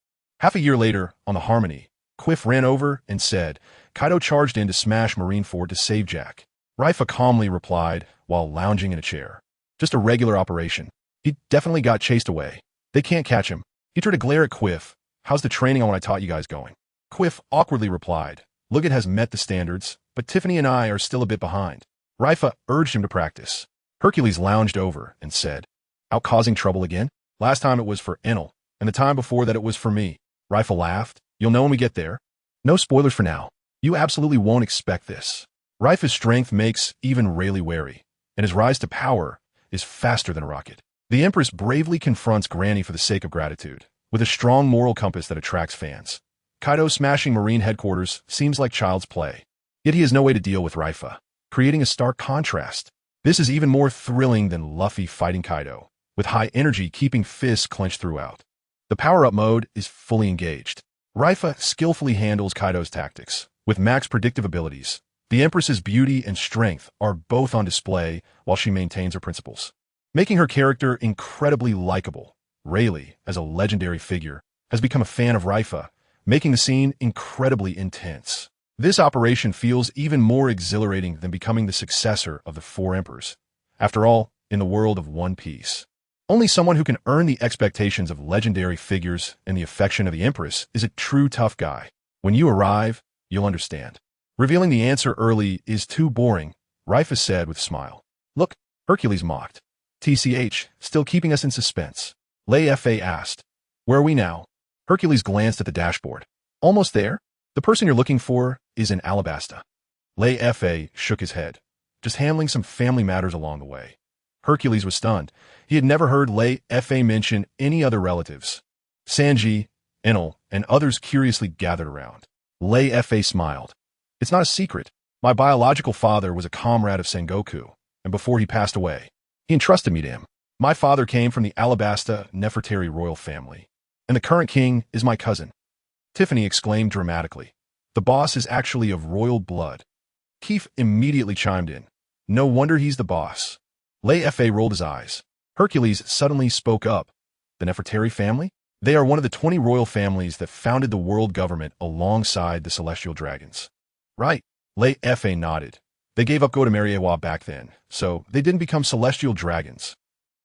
Half a year later, on the Harmony, Quiff ran over and said, Kaido charged in to smash Marineford to save Jack. Leifa calmly replied while lounging in a chair. Just a regular operation. He definitely got chased away. They can't catch him. He tried to glare at Quiff. How's the training on what I taught you guys going? Quiff awkwardly replied, Liggett has met the standards, but Tiffany and I are still a bit behind. Leifa urged him to practice. Hercules lounged over and said, out causing trouble again? Last time it was for Enel, and the time before that it was for me. Leifa laughed. You'll know when we get there. No spoilers for now. You absolutely won't expect this. Leifa's strength makes even Rayleigh wary, and his rise to power is faster than a rocket. The Empress bravely confronts Granny for the sake of gratitude, with a strong moral compass that attracts fans. Kaido smashing Marine headquarters seems like child's play, yet he has no way to deal with Leifa, creating a stark contrast. This is even more thrilling than Luffy fighting Kaido, with high energy keeping fists clenched throughout. The power-up mode is fully engaged. Leifa skillfully handles Kaido's tactics, with max predictive abilities. The Empress's beauty and strength are both on display while she maintains her principles, making her character incredibly likable. Rayleigh, as a legendary figure, has become a fan of Leifa, making the scene incredibly intense. This operation feels even more exhilarating than becoming the successor of the Four Emperors. After all, in the world of One Piece, only someone who can earn the expectations of legendary figures and the affection of the Empress is a true tough guy. When you arrive, you'll understand. Revealing the answer early is too boring, Leifa said with a smile. Look, Hercules mocked. TCH, still keeping us in suspense. Leifa asked. Where are we now? Hercules glanced at the dashboard. Almost there. The person you're looking for is in Alabasta. Leifa shook his head, just handling some family matters along the way. Hercules was stunned. He had never heard Leifa mention any other relatives. Sanji, Enel, and others curiously gathered around. Leifa smiled. It's not a secret. My biological father was a comrade of Sengoku, and before he passed away, he entrusted me to him. My father came from the Alabasta Nefertari royal family, and the current king is my cousin. Tiffany exclaimed dramatically. The boss is actually of royal blood. Keith immediately chimed in. No wonder he's the boss. Leifa rolled his eyes. Hercules suddenly spoke up. The Nefertari family? They are one of the 20 royal families that founded the world government alongside the celestial dragons. Right. Leifa nodded. They gave up Gotemariawa back then, so they didn't become celestial dragons.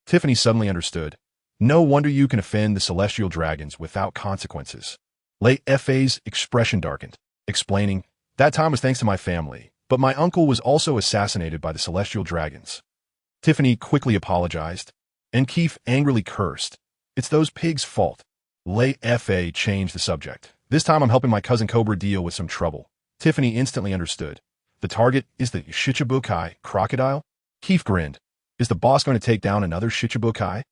Tiffany suddenly understood. No wonder you can offend the celestial dragons without consequences. Leifa's expression darkened, explaining, that time was thanks to my family, but my uncle was also assassinated by the celestial dragons. Tiffany quickly apologized, and Keith angrily cursed. It's those pigs' fault. Leifa changed the subject. This time I'm helping my cousin Cobra deal with some trouble. Tiffany instantly understood. The target is the Shichibukai crocodile? Keith grinned. Is the boss going to take down another Shichibukai?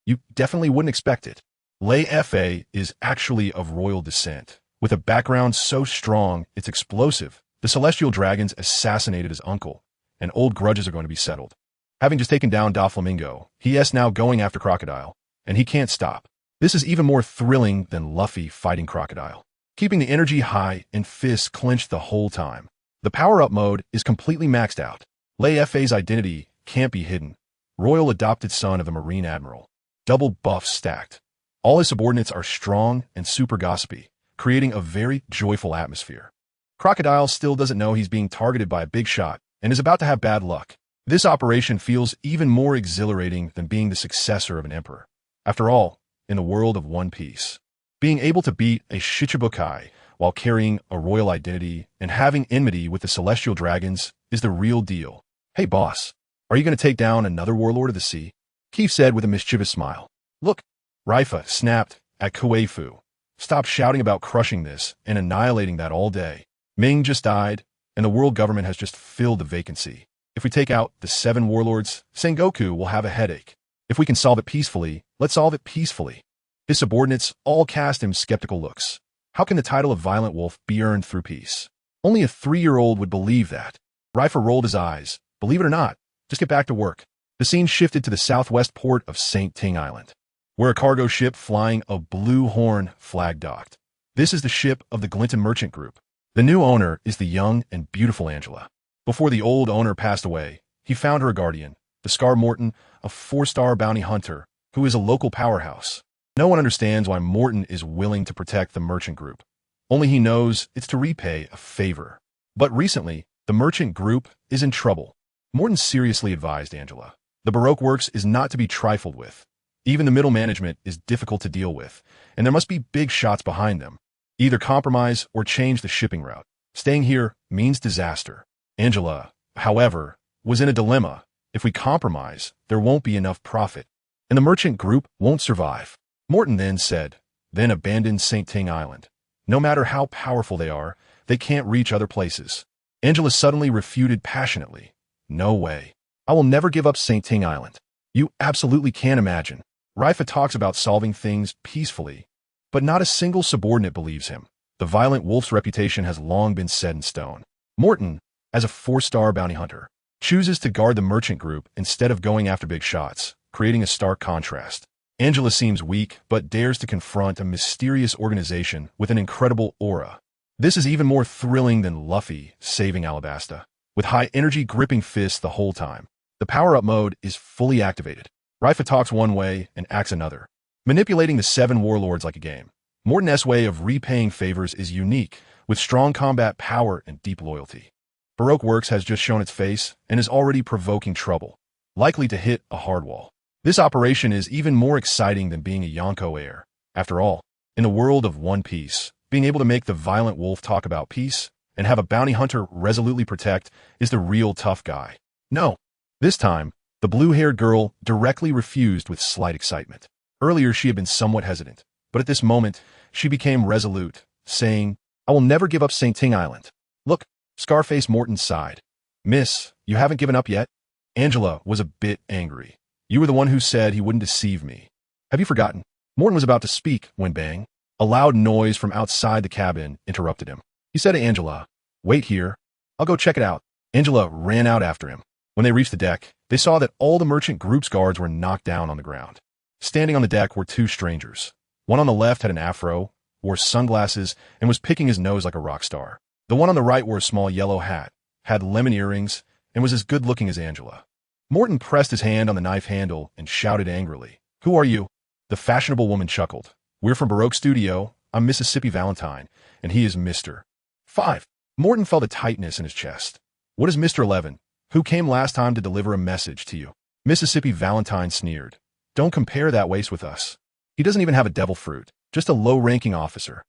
You definitely wouldn't expect it. Leifa is actually of royal descent, with a background so strong it's explosive. The celestial dragons assassinated his uncle, and old grudges are going to be settled. Having just taken down Doflamingo, he is now going after Crocodile, and he can't stop. This is even more thrilling than Luffy fighting Crocodile. Keeping the energy high and fists clenched the whole time. The power-up mode is completely maxed out. Leifa's identity can't be hidden. Royal adopted son of a Marine Admiral. Double buffs stacked. All his subordinates are strong and super gossipy, creating a very joyful atmosphere. Crocodile still doesn't know he's being targeted by a big shot and is about to have bad luck. This operation feels even more exhilarating than being the successor of an emperor. After all, in the world of One Piece, being able to beat a Shichibukai while carrying a royal identity and having enmity with the celestial dragons is the real deal. Hey boss, are you going to take down another warlord of the sea? Keith said with a mischievous smile. Look, Leifa snapped at Kuefu. Stop shouting about crushing this and annihilating that all day. Ming just died, and the world government has just filled the vacancy. If we take out the 7 warlords, Sengoku will have a headache. If we can solve it peacefully, let's solve it peacefully. His subordinates all cast him skeptical looks. How can the title of Violent Wolf be earned through peace? Only a 3-year-old would believe that. Leifa rolled his eyes. Believe it or not, just get back to work. The scene shifted to the southwest port of St. Ting Island, where a cargo ship flying a Blue Horn flag docked. This is the ship of the Glinton Merchant Group. The new owner is the young and beautiful Angela. Before the old owner passed away, he found her a guardian, the Scar Morton, a 4-star bounty hunter, who is a local powerhouse. No one understands why Morton is willing to protect the Merchant Group. Only he knows it's to repay a favor. But recently, the Merchant Group is in trouble. Morton seriously advised Angela. The Baroque works is not to be trifled with. Even the middle management is difficult to deal with, and there must be big shots behind them. Either compromise or change the shipping route. Staying here means disaster. Angela, however, was in a dilemma. If we compromise, there won't be enough profit, and the Merchant Group won't survive. Morton then said, then abandon St. Ting Island. No matter how powerful they are, they can't reach other places. Angela suddenly refuted passionately. No way. I will never give up St. Ting Island. You absolutely can't imagine. Leifa talks about solving things peacefully, but not a single subordinate believes him. The Violent Wolf's reputation has long been set in stone. Morton, as a 4-star bounty hunter, chooses to guard the Merchant Group instead of going after big shots, creating a stark contrast. Angela seems weak, but dares to confront a mysterious organization with an incredible aura. This is even more thrilling than Luffy saving Alabasta, with high-energy gripping fists the whole time. The power-up mode is fully activated. Leifa talks one way and acts another, manipulating the 7 warlords like a game. Morton's way of repaying favors is unique, with strong combat power and deep loyalty. Baroque Works has just shown its face and is already provoking trouble, likely to hit a hard wall. This operation is even more exciting than being a Yonko heir. After all, in the world of One Piece, being able to make the Violent Wolf talk about peace and have a bounty hunter resolutely protect is the real tough guy. No. This time, The blue-haired girl directly refused with slight excitement. Earlier she had been somewhat hesitant, but at this moment she became resolute, saying, "I will never give up St. Ting Island." "Look," Scarface Morton sighed. "Miss, you haven't given up yet?" Angela was a bit angry. "You were the one who said he wouldn't deceive me. Have you forgotten?" Morton was about to speak when bang, a loud noise from outside the cabin interrupted him. He said to Angela, "Wait here. I'll go check it out." Angela ran out after him. When they reached the deck, they saw that all the merchant group's guards were knocked down on the ground. Standing on the deck were two strangers. One on the left had an afro, wore sunglasses, and was picking his nose like a rock star. The one on the right wore a small yellow hat, had lemon earrings, and was as good-looking as Angela. Morton pressed his hand on the knife handle and shouted angrily, "Who are you?" The fashionable woman chuckled. "We're from Baroque Studio. I'm Mississippi Valentine, and he is Mr. 5. Morton felt a tightness in his chest. "What is Mr. 11? Who came last time to deliver a message to you?" Mississippi Valentine sneered. "Don't compare that waste with us. He doesn't even have a devil fruit, just a low-ranking officer."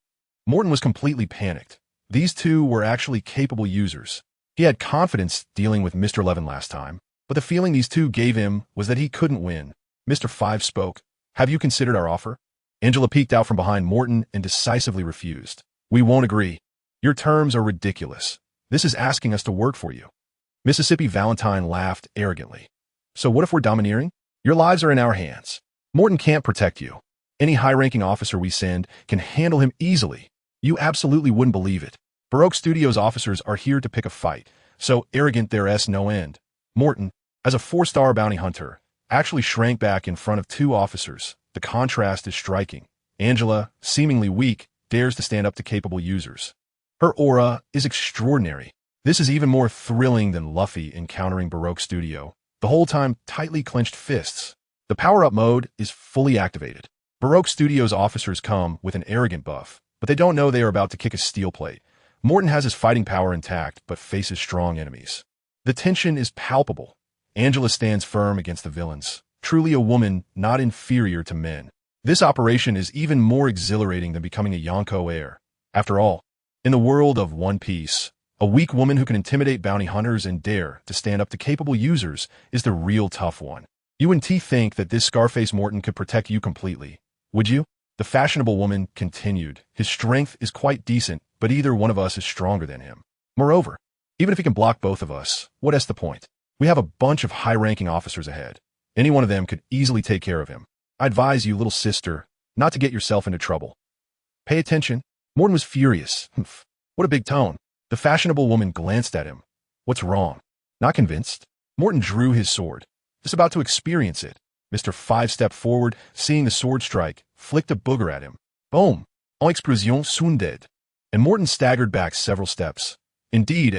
Morton was completely panicked. These two were actually capable users. He had confidence dealing with Mr. 11 last time, but the feeling these two gave him was that he couldn't win. Mr. 5 spoke. "Have you considered our offer?" Angela peeked out from behind Morton and decisively refused. "We won't agree. Your terms are ridiculous. This is asking us to work for you." Mississippi Valentine laughed arrogantly. "So what if we're domineering? Your lives are in our hands. Morton can't protect you. Any high-ranking officer we send can handle him easily. You absolutely wouldn't believe it. Baroque Studios officers are here to pick a fight, so arrogant there's no end." Morton, as a 4-star bounty hunter, actually shrank back in front of two officers. The contrast is striking. Angela, seemingly weak, dares to stand up to capable users. Her aura is extraordinary. This is even more thrilling than Luffy encountering Baroque Studio, the whole time tightly clenched fists. The power-up mode is fully activated. Baroque Studio's officers come with an arrogant buff, but they don't know they are about to kick a steel plate. Morton has his fighting power intact, but faces strong enemies. The tension is palpable. Angela stands firm against the villains, truly a woman not inferior to men. This operation is even more exhilarating than becoming a Yonko heir. After all, in the world of One Piece, a weak woman who can intimidate bounty hunters and dare to stand up to capable users is the real tough one. You wouldn't think that this Scarface Morton could protect you completely, would you? The fashionable woman continued. "His strength is quite decent, but either one of us is stronger than him. Moreover, even if he can block both of us, what's the point? We have a bunch of high-ranking officers ahead. Any one of them could easily take care of him. I advise you, little sister, not to get yourself into trouble." "Pay attention." Morton was furious. "Humph, what a big tone." The fashionable woman glanced at him. "What's wrong? Not convinced?" Morton drew his sword, just about to experience it. Mr. 5 stepped forward, seeing the sword strike, flicked a booger at him. Boom! En explosion sont dead. And Morton staggered back several steps. Indeed,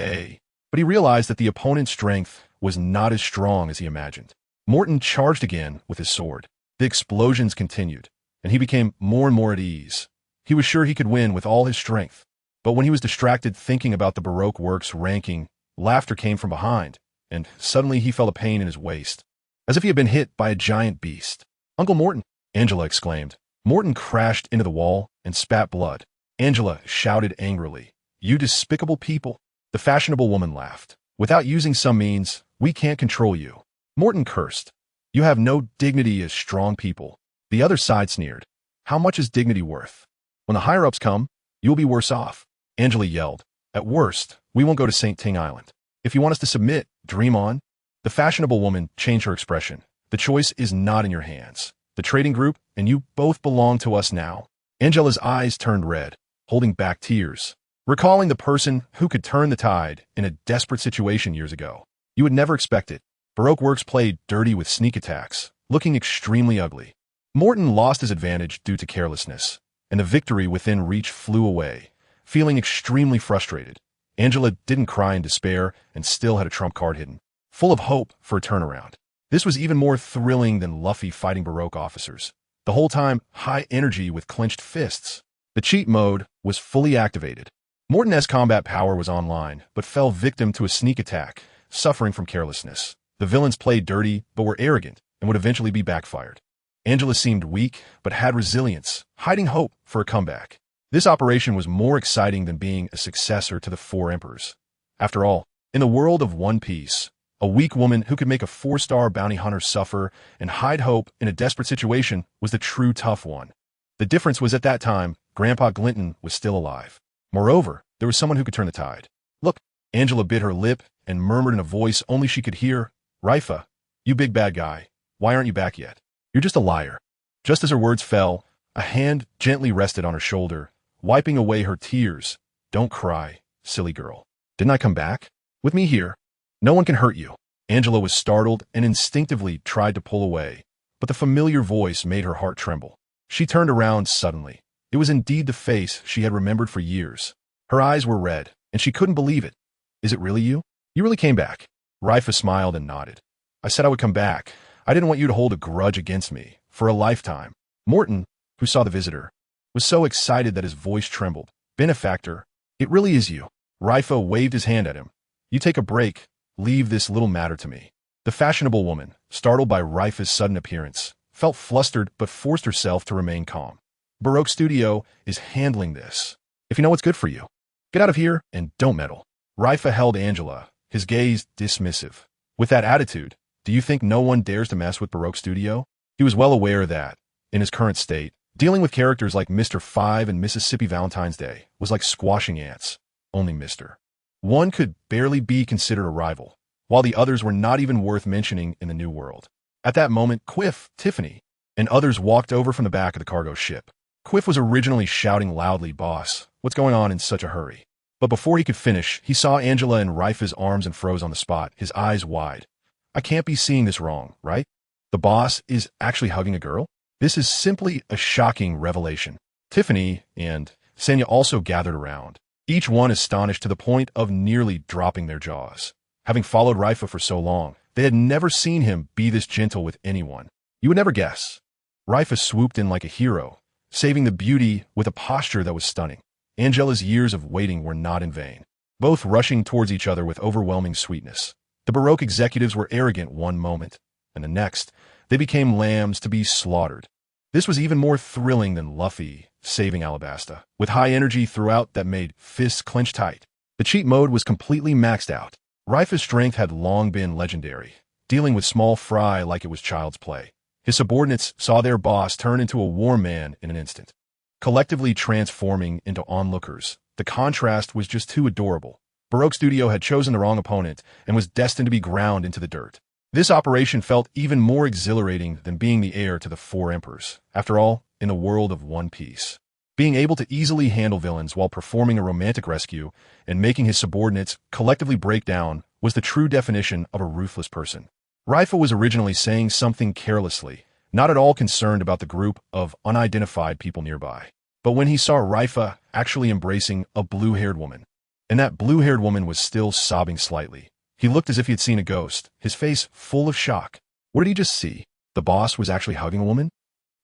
but he realized that the opponent's strength was not as strong as he imagined. Morton charged again with his sword. The explosions continued, and he became more and more at ease. He was sure he could win with all his strength. But when he was distracted thinking about the Baroque Works ranking, laughter came from behind, and suddenly he felt a pain in his waist, as if he had been hit by a giant beast. "Uncle Morton!" Angela exclaimed. Morton crashed into the wall and spat blood. Angela shouted angrily, "You despicable people!" The fashionable woman laughed. "Without using some means, we can't control you." Morton cursed. "You have no dignity as strong people." The other side sneered. "How much is dignity worth? When the higher-ups come, you will be worse off." Angela yelled, "At worst, we won't go to St. Ting Island. If you want us to submit, dream on." The fashionable woman changed her expression. "The choice is not in your hands. The trading group and you both belong to us now." Angela's eyes turned red, holding back tears, recalling the person who could turn the tide in a desperate situation years ago. You would never expect it. Baroque Works played dirty with sneak attacks, looking extremely ugly. Morton lost his advantage due to carelessness, and the victory within reach flew away, feeling extremely frustrated. Angela didn't cry in despair and still had a trump card hidden, full of hope for a turnaround. This was even more thrilling than Luffy fighting Baroque officers. The whole time, high energy with clenched fists. The cheat mode was fully activated. Morton's combat power was online, but fell victim to a sneak attack, suffering from carelessness. The villains played dirty, but were arrogant, and would eventually be backfired. Angela seemed weak, but had resilience, hiding hope for a comeback. This operation was more exciting than being a successor to the Four Emperors. After all, in the world of One Piece, A weak woman who could make a 4-star bounty hunter suffer and hide hope in a desperate situation was the true tough one. The difference was at that time, Grandpa Glinton was still alive. Moreover, there was someone who could turn the tide. Look, Angela bit her lip and murmured in a voice only she could hear, "Leifa, you big bad guy, why aren't you back yet? You're just a liar." Just as her words fell, a hand gently rested on her shoulder, wiping away her tears. "Don't cry, silly girl. Didn't I come back? With me here. No one can hurt you." Angela was startled and instinctively tried to pull away, but the familiar voice made her heart tremble. She turned around suddenly. It was indeed the face she had remembered for years. Her eyes were red, and she couldn't believe it. "Is it really you? You really came back?" Leifa smiled and nodded. "I said I would come back. I didn't want you to hold a grudge against me for a lifetime." Morton, who saw the visitor, was so excited that his voice trembled. "Benefactor, it really is you." Leifa waved his hand at him. "You take a break. Leave this little matter to me." The fashionable woman, startled by Leifa's sudden appearance, felt flustered but forced herself to remain calm. "Baroque Studio is handling this. If you know what's good for you, get out of here and don't meddle." Leifa held Angela, his gaze dismissive. "With that attitude, do you think no one dares to mess with Baroque Studio?" He was well aware that, in his current state, dealing with characters like Mr. 5 and Mississippi Valentine's Day was like squashing ants. Only Mr. 1 could barely be considered a rival, while the others were not even worth mentioning in the new world. At that moment, Quiff, Tiffany, and others walked over from the back of the cargo ship. Quiff was originally shouting loudly, "Boss, what's going on in such a hurry?" But before he could finish, he saw Angela in Leifa's arms and froze on the spot, his eyes wide. "I can't be seeing this wrong, right? The boss is actually hugging a girl? This is simply a shocking revelation." Tiffany and Senya also gathered around, each one astonished to the point of nearly dropping their jaws. Having followed Leifa for so long, they had never seen him be this gentle with anyone. You would never guess. Leifa swooped in like a hero, saving the beauty with a posture that was stunning. Angela's years of waiting were not in vain, both rushing towards each other with overwhelming sweetness. The Baroque executives were arrogant one moment, and the next, they became lambs to be slaughtered. This was even more thrilling than Luffy saving Alabasta, with high energy throughout that made fists clench tight. The cheat mode was completely maxed out. Leifa's strength had long been legendary, dealing with small fry like it was child's play. His subordinates saw their boss turn into a war man in an instant, collectively transforming into onlookers. The contrast was just too adorable. Baroque Studio had chosen the wrong opponent and was destined to be ground into the dirt. This operation felt even more exhilarating than being the heir to the 4 emperors. After all, in the world of One Piece, being able to easily handle villains while performing a romantic rescue and making his subordinates collectively break down was the true definition of a ruthless person. Leifa was originally saying something carelessly, not at all concerned about the group of unidentified people nearby. But when he saw Leifa actually embracing a blue-haired woman, and that blue-haired woman was still sobbing slightly, he looked as if he had seen a ghost, his face full of shock. What did he just see? The boss was actually hugging a woman?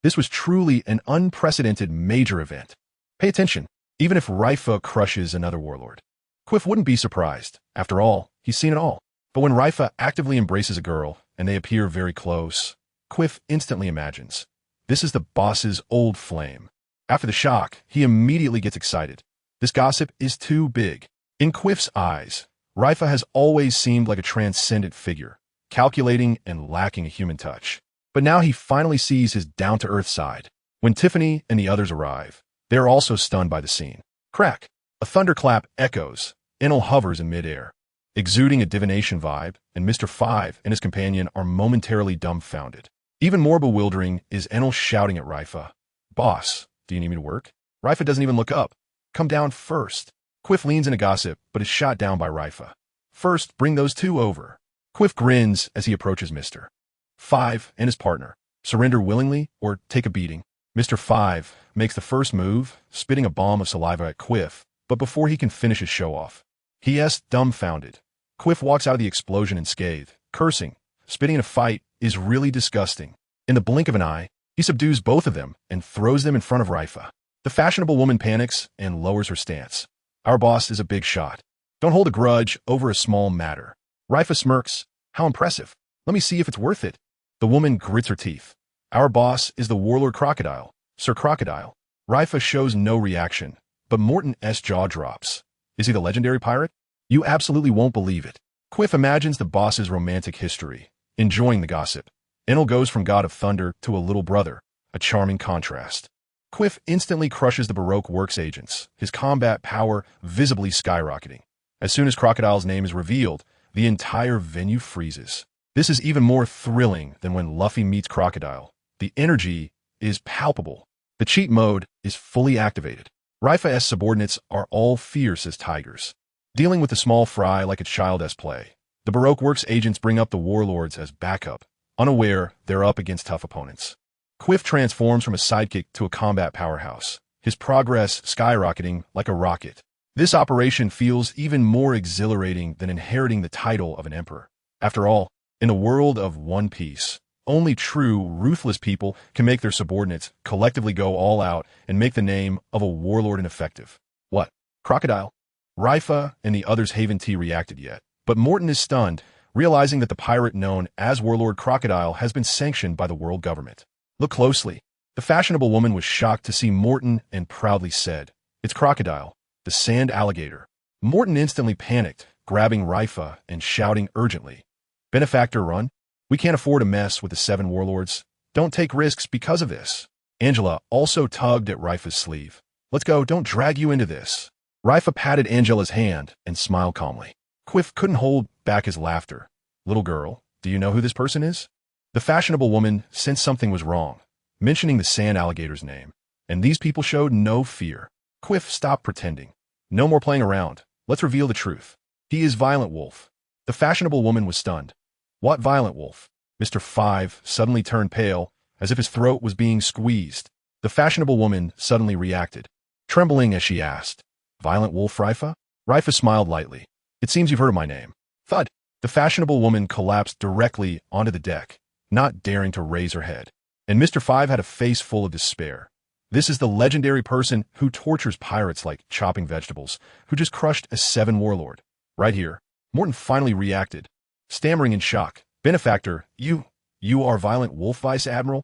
This was truly an unprecedented major event. Pay attention, even if Leifa crushes another warlord. Quiff wouldn't be surprised. After all, he's seen it all. But when Leifa actively embraces a girl, and they appear very close, Quiff instantly imagines, this is the boss's old flame. After the shock, he immediately gets excited. This gossip is too big. In Quiff's eyes, Leifa has always seemed like a transcendent figure, calculating and lacking a human touch. But now he finally sees his down-to-earth side. When Tiffany and the others arrive, they are also stunned by the scene. Crack! A thunderclap echoes. Enel hovers in midair, exuding a divination vibe, and Mr. 5 and his companion are momentarily dumbfounded. Even more bewildering is Enel shouting at Leifa, "Boss, do you need me to work?" Leifa doesn't even look up. "Come down first." Quiff leans in a gossip, but is shot down by Leifa. "First, bring those 2 over." Quiff grins as he approaches Mr. 5 and his partner. Surrender willingly or take a beating. Mr. 5 makes the first move, spitting a bomb of saliva at Quiff, but before he can finish his show-off, he is dumbfounded. Quiff walks out of the explosion unscathed, cursing. Spitting in a fight is really disgusting. In the blink of an eye, he subdues both of them and throws them in front of Leifa. The fashionable woman panics and lowers her stance. Our boss is a big shot. Don't hold a grudge over a small matter. Leifa smirks. How impressive. Let me see if it's worth it. The woman grits her teeth. Our boss is the warlord Crocodile, Sir Crocodile. Leifa shows no reaction, but Morton's jaw drops. Is he the legendary pirate? You absolutely won't believe it. Quiff imagines the boss's romantic history, enjoying the gossip. Enel goes from god of thunder to a little brother, a charming contrast. Quiff instantly crushes the Baroque Works agents, his combat power visibly skyrocketing. As soon as Crocodile's name is revealed, the entire venue freezes. This is even more thrilling than when Luffy meets Crocodile. The energy is palpable. The cheat mode is fully activated. Leifa's subordinates are all fierce as tigers, dealing with the small fry like a child's play. The Baroque Works agents bring up the warlords as backup, unaware they're up against tough opponents. Quiff transforms from a sidekick to a combat powerhouse, his progress skyrocketing like a rocket. This operation feels even more exhilarating than inheriting the title of an emperor. After all, in the world of One Piece, only true, ruthless people can make their subordinates collectively go all out and make the name of a warlord ineffective. What? Crocodile? Leifa and the others haven't reacted yet, but Morton is stunned, realizing that the pirate known as Warlord Crocodile has been sanctioned by the world government. Look closely. The fashionable woman was shocked to see Morton and proudly said, "It's Crocodile, the sand alligator." Morton instantly panicked, grabbing Leifa and shouting urgently, "Benefactor, run! We can't afford to mess with the 7 warlords. Don't take risks because of this." Angela also tugged at Leifa's sleeve. "Let's go, don't drag you into this." Leifa patted Angela's hand and smiled calmly. Quiff couldn't hold back his laughter. "Little girl, do you know who this person is?" The fashionable woman sensed something was wrong, mentioning the sand alligator's name, and these people showed no fear. Quiff stopped pretending. "No more playing around. Let's reveal the truth. He is Violent Wolf." The fashionable woman was stunned. "What Violent Wolf?" Mr. Five suddenly turned pale, as if his throat was being squeezed. The fashionable woman suddenly reacted, trembling as she asked, "Violent Wolf Leifa?" Leifa smiled lightly. "It seems you've heard of my name." Thud! The fashionable woman collapsed directly onto the deck, not daring to raise her head. And Mr. Five had a face full of despair. This is the legendary person who tortures pirates like chopping vegetables, who just crushed a 7 warlord. Right here, Morton finally reacted, stammering in shock. "Benefactor, you are Violent Wolf, Vice Admiral?"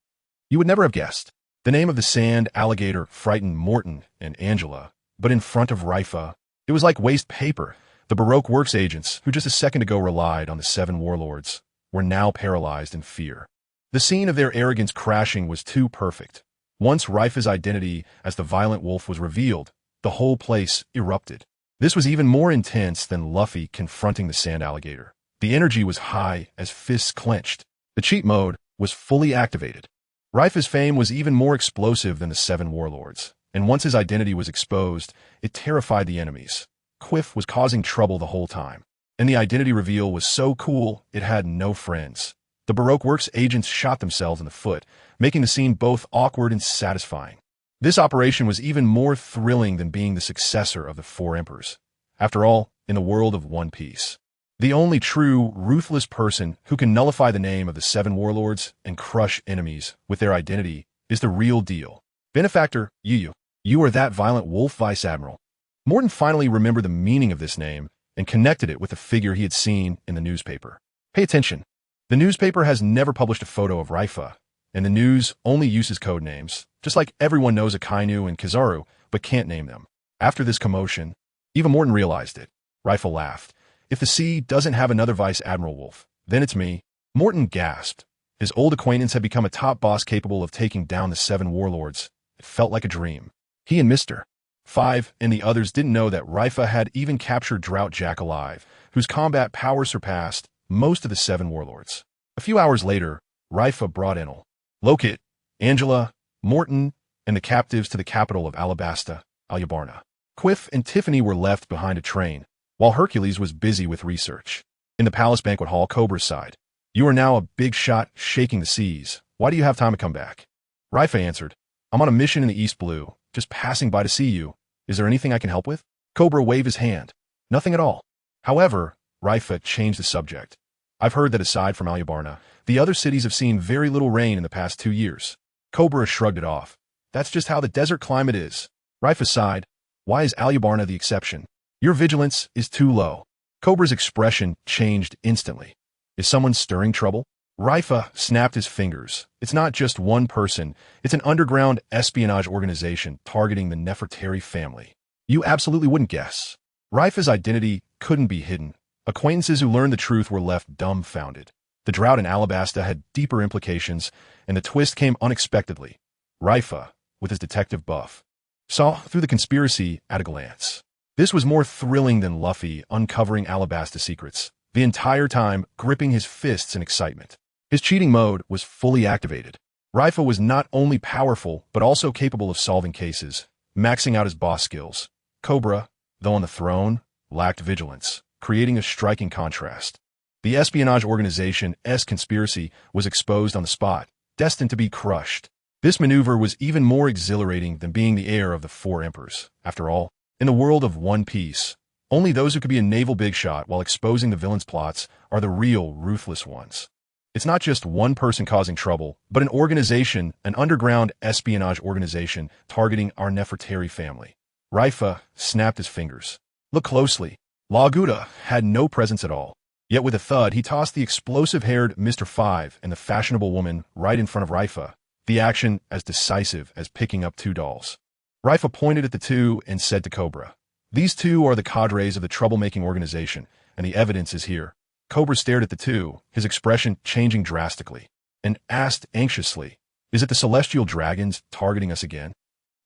You would never have guessed. The name of the sand alligator frightened Morton and Angela, but in front of Leifa, it was like waste paper. The Baroque Works agents, who just a second ago relied on the 7 warlords, were now paralyzed in fear. The scene of their arrogance crashing was too perfect. Once Leifa's identity as the Violent Wolf was revealed, the whole place erupted. This was even more intense than Luffy confronting the sand alligator. The energy was high as fists clenched. The cheat mode was fully activated. Leifa's fame was even more explosive than the 7 warlords, and once his identity was exposed, it terrified the enemies. Quiff was causing trouble the whole time, and the identity reveal was so cool it had no friends. The Baroque Works agents shot themselves in the foot, making the scene both awkward and satisfying. This operation was even more thrilling than being the successor of the 4 emperors. After all, in the world of One Piece, the only true, ruthless person who can nullify the name of the 7 warlords and crush enemies with their identity is the real deal. Benefactor, you are that Violent Wolf, Vice Admiral. Morton finally remembered the meaning of this name and connected it with the figure he had seen in the newspaper. Pay attention. The newspaper has never published a photo of Leifa, and the news only uses code names, just like everyone knows Akainu and Kizaru, but can't name them. After this commotion, even Morton realized it. Leifa laughed. "If the sea doesn't have another Vice Admiral Wolf, then it's me." Morton gasped. His old acquaintance had become a top boss capable of taking down the 7 warlords. It felt like a dream. He and Mr. Five and the others didn't know that Leifa had even captured Drought Jack alive, whose combat power surpassed most of the 7 warlords. A few hours later, Leifa brought Enel, Lokit, Angela, Morton, and the captives to the capital of Alabasta, Alyabarna. Quiff and Tiffany were left behind a train, while Hercules was busy with research. In the palace banquet hall, Cobra sighed. "You are now a big shot shaking the seas. Why do you have time to come back?" Leifa answered, "I'm on a mission in the East Blue, just passing by to see you. Is there anything I can help with?" Cobra waved his hand. "Nothing at all." However, Leifa changed the subject. "I've heard that aside from Alyabarna, the other cities have seen very little rain in the past 2 years. Cobra shrugged it off. "That's just how the desert climate is." Leifa sighed. "Why is Alyabarna the exception? Your vigilance is too low." Cobra's expression changed instantly. "Is someone stirring trouble?" Leifa snapped his fingers. "It's not just one person. It's an underground espionage organization targeting the Nefertari family. You absolutely wouldn't guess." Leifa's identity couldn't be hidden, Acquaintances who learned the truth were left dumbfounded. The drought in Alabasta had deeper implications, and the twist came unexpectedly. Leifa, with his detective buff, saw through the conspiracy at a glance. This was more thrilling than Luffy uncovering Alabasta secrets, the entire time gripping his fists in excitement. His cheating mode was fully activated. Leifa was not only powerful, but also capable of solving cases, maxing out his boss skills. Cobra, though on the throne, lacked vigilance, creating a striking contrast. The espionage organization's conspiracy was exposed on the spot, destined to be crushed. This maneuver was even more exhilarating than being the heir of the Four Emperors. After all, in the world of One Piece, only those who could be a naval big shot while exposing the villain's plots are the real ruthless ones. It's not just one person causing trouble, but an organization, an underground espionage organization targeting our Nefertari family. Leifa snapped his fingers. Look closely. Laguda had no presence at all. Yet with a thud, he tossed the explosive-haired Mr. Five and the fashionable woman right in front of Leifa, the action as decisive as picking up two dolls. Leifa pointed at the two and said to Cobra, "These two are the cadres of the troublemaking organization, and the evidence is here." Cobra stared at the two, his expression changing drastically, and asked anxiously, "Is it the celestial dragons targeting us again?"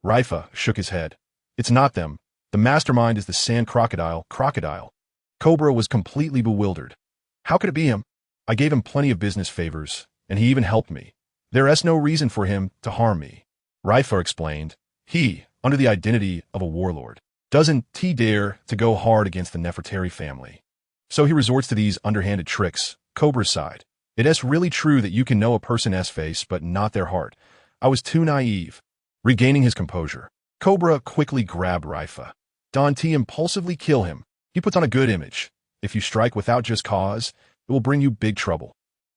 Leifa shook his head. "It's not them. The mastermind is the sand crocodile. Cobra was completely bewildered. "How could it be him? I gave him plenty of business favors, and he even helped me. There's no reason for him to harm me." Leifa explained, "He, under the identity of a warlord, doesn't dare to go hard against the Nefertari family. So he resorts to these underhanded tricks." Cobra sighed. "It's really true that you can know a person's face but not their heart. I was too naive." Regaining his composure, Cobra quickly grabbed Leifa. "Don't impulsively kill him. He puts on a good image. If you strike without just cause, it will bring you big trouble."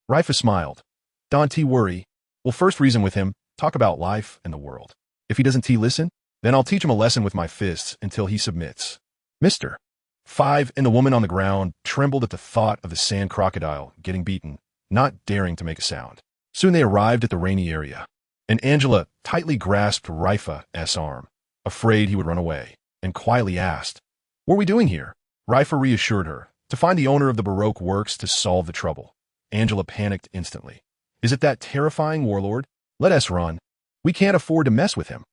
Leifa smiled. "Don't worry. We'll first reason with him, talk about life and the world. If he doesn't listen, then I'll teach him a lesson with my fists until he submits." Mr. Five and the woman on the ground trembled at the thought of the sand crocodile getting beaten, not daring to make a sound. Soon they arrived at the rainy area, and Angela tightly grasped Leifa's arm, afraid he would run away, and quietly asked, "What are we doing here?" Leifa reassured her, "To find the owner of the Baroque works to solve the trouble." Angela panicked instantly. "Is it that terrifying warlord? Let us run. We can't afford to mess with him."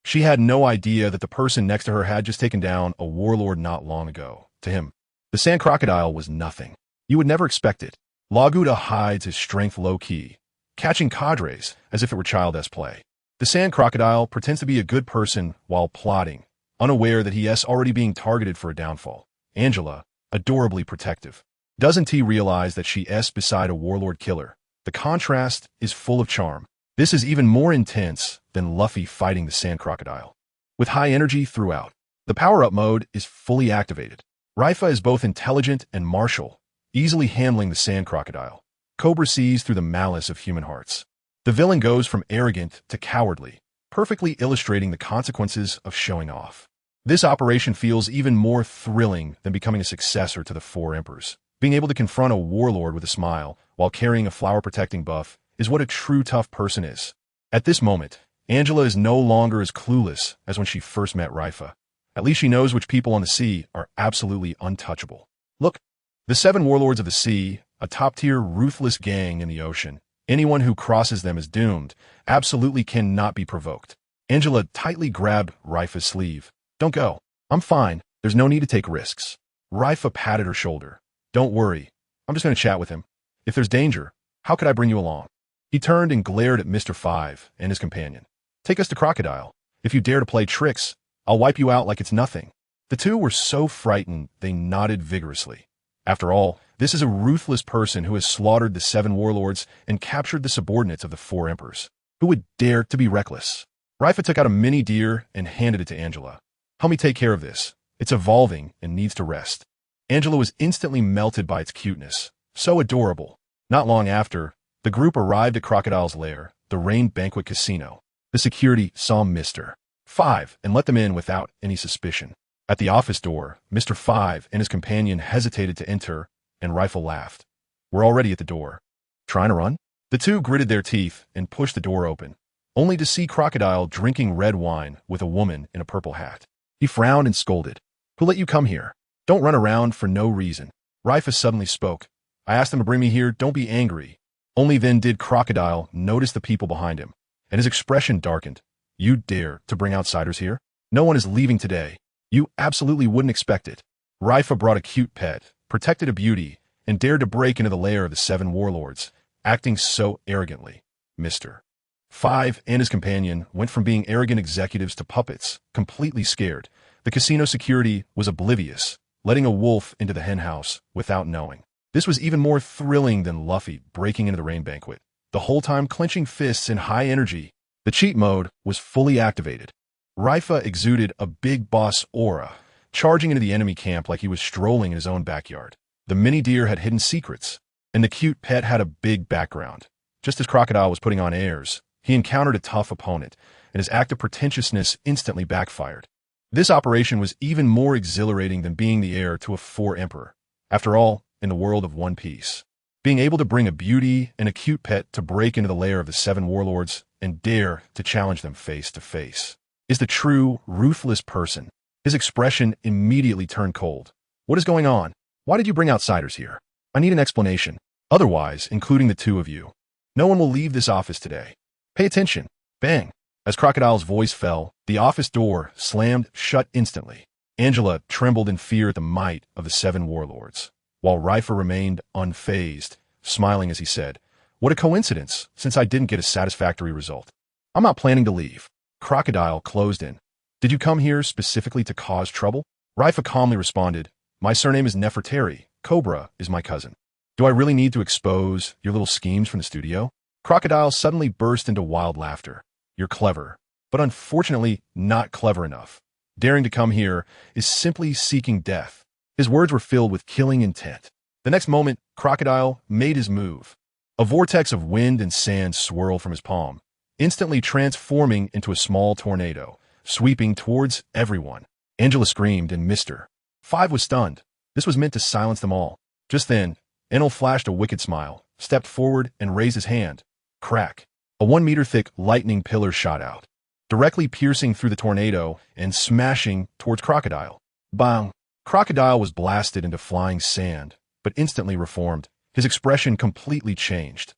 She had no idea that the person next to her had just taken down a warlord not long ago. To him, the sand crocodile was nothing. You would never expect it. Laguda hides his strength low-key, catching cadres as if it were child's play. The sand crocodile pretends to be a good person while plotting, unaware that he is already being targeted for a downfall. Angela, adorably protective, doesn't he realize that she is beside a warlord killer? The contrast is full of charm. This is even more intense than Luffy fighting the sand crocodile. With high energy throughout, the power-up mode is fully activated. Leifa is both intelligent and martial, easily handling the sand crocodile. Cobra sees through the malice of human hearts. The villain goes from arrogant to cowardly, perfectly illustrating the consequences of showing off. This operation feels even more thrilling than becoming a successor to the Four Emperors. Being able to confront a warlord with a smile while carrying a flower-protecting buff is what a true tough person is. At this moment, Angela is no longer as clueless as when she first met Leifa. At least she knows which people on the sea are absolutely untouchable. Look, the Seven Warlords of the Sea, a top-tier ruthless gang in the ocean. Anyone who crosses them is doomed, absolutely cannot be provoked. Angela tightly grabbed Leifa's sleeve. "Don't go. I'm fine. There's no need to take risks." Leifa patted her shoulder. "Don't worry. I'm just going to chat with him. If there's danger, how could I bring you along?" He turned and glared at Mr. Five and his companion. "Take us to Crocodile. If you dare to play tricks, I'll wipe you out like it's nothing." The two were so frightened they nodded vigorously. After all, this is a ruthless person who has slaughtered the Seven Warlords and captured the subordinates of the Four Emperors. Who would dare to be reckless? Leifa took out a mini deer and handed it to Angela. "Help me take care of this. It's evolving and needs to rest." Angela was instantly melted by its cuteness. So adorable. Not long after, the group arrived at Crocodile's lair, the Rain Banquet Casino. The security saw Mr. Five and let them in without any suspicion. At the office door, Mr. Five and his companion hesitated to enter, and Rifle laughed. "We're already at the door. Trying to run?" The two gritted their teeth and pushed the door open, only to see Crocodile drinking red wine with a woman in a purple hat. He frowned and scolded. "Who let you come here? Don't run around for no reason." Leifa suddenly spoke. I asked them to bring me here, don't be angry. Only then did Crocodile notice the people behind him, and his expression darkened. You dare to bring outsiders here? No one is leaving today. You absolutely wouldn't expect it. Leifa brought a cute pet, protected a beauty, and dared to break into the lair of the 7 warlords, acting so arrogantly. Mr. 5 and his companion went from being arrogant executives to puppets, completely scared. The casino security was oblivious, letting a wolf into the henhouse without knowing. This was even more thrilling than Luffy breaking into the rain banquet, the whole time clenching fists in high energy. The cheat mode was fully activated. Leifa exuded a big boss aura, charging into the enemy camp like he was strolling in his own backyard. The mini deer had hidden secrets, and the cute pet had a big background. Just as Crocodile was putting on airs, he encountered a tough opponent, and his act of pretentiousness instantly backfired. This operation was even more exhilarating than being the heir to a 4 emperor. After all, in the world of One Piece, being able to bring a beauty and a cute pet to break into the lair of the 7 warlords and dare to challenge them face to face is the true, ruthless person. His expression immediately turned cold. What is going on? Why did you bring outsiders here? I need an explanation. Otherwise, including the 2 of you, no one will leave this office today. Pay attention. Bang. As Crocodile's voice fell, the office door slammed shut instantly. Angela trembled in fear at the might of the 7 warlords, while Leifa remained unfazed, smiling as he said, What a coincidence, since I didn't get a satisfactory result. I'm not planning to leave. Crocodile closed in. Did you come here specifically to cause trouble? Leifa calmly responded, My surname is Nefertari. Cobra is my cousin. Do I really need to expose your little schemes from the studio? Crocodile suddenly burst into wild laughter. You're clever, but unfortunately not clever enough. Daring to come here is simply seeking death. His words were filled with killing intent. The next moment, Crocodile made his move. A vortex of wind and sand swirled from his palm, instantly transforming into a small tornado, sweeping towards everyone. Angela screamed and Mr. 5 was stunned. This was meant to silence them all. Just then, Enel flashed a wicked smile, stepped forward, and raised his hand. Crack. A 1-meter-thick lightning pillar shot out, directly piercing through the tornado and smashing towards Crocodile. Bang! Crocodile was blasted into flying sand, but instantly reformed. His expression completely changed.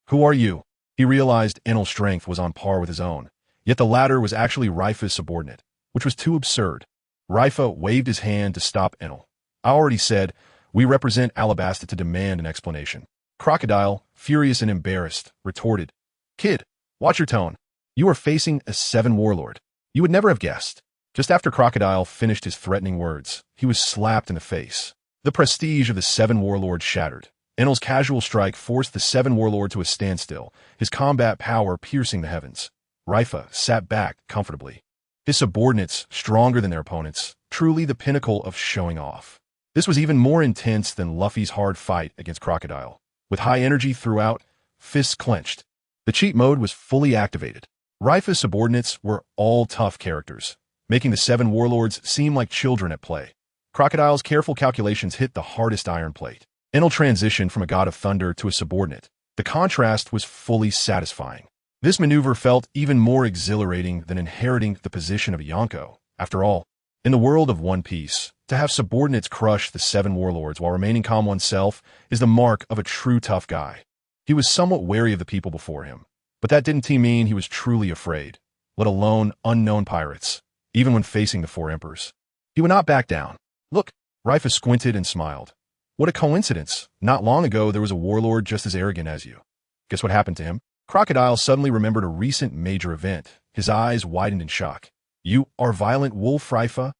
Who are you? He realized Enel's strength was on par with his own, yet the latter was actually Leifa's subordinate, which was too absurd. Leifa waved his hand to stop Enel. I already said, we represent Alabasta to demand an explanation. Crocodile, furious and embarrassed, retorted, Kid, watch your tone. You are facing a 7 warlord. You would never have guessed. Just after Crocodile finished his threatening words, he was slapped in the face. The prestige of the 7 warlords shattered. Enel's casual strike forced the 7 warlord to a standstill, his combat power piercing the heavens. Leifa sat back comfortably. His subordinates, stronger than their opponents, truly the pinnacle of showing off. This was even more intense than Luffy's hard fight against Crocodile. With high energy throughout, fists clenched. The cheat mode was fully activated. Leifa's subordinates were all tough characters, making the 7 warlords seem like children at play. Crocodile's careful calculations hit the hardest iron plate. Enel transitioned from a god of thunder to a subordinate. The contrast was fully satisfying. This maneuver felt even more exhilarating than inheriting the position of a Yonko. After all, in the world of One Piece, to have subordinates crush the 7 warlords while remaining calm oneself is the mark of a true tough guy. He was somewhat wary of the people before him, but that didn't mean he was truly afraid, let alone unknown pirates, even when facing the 4 emperors. He would not back down. Look, Leifa squinted and smiled. What a coincidence. Not long ago, there was a warlord just as arrogant as you. Guess what happened to him? Crocodile suddenly remembered a recent major event. His eyes widened in shock. You are violent wolf, Leifa?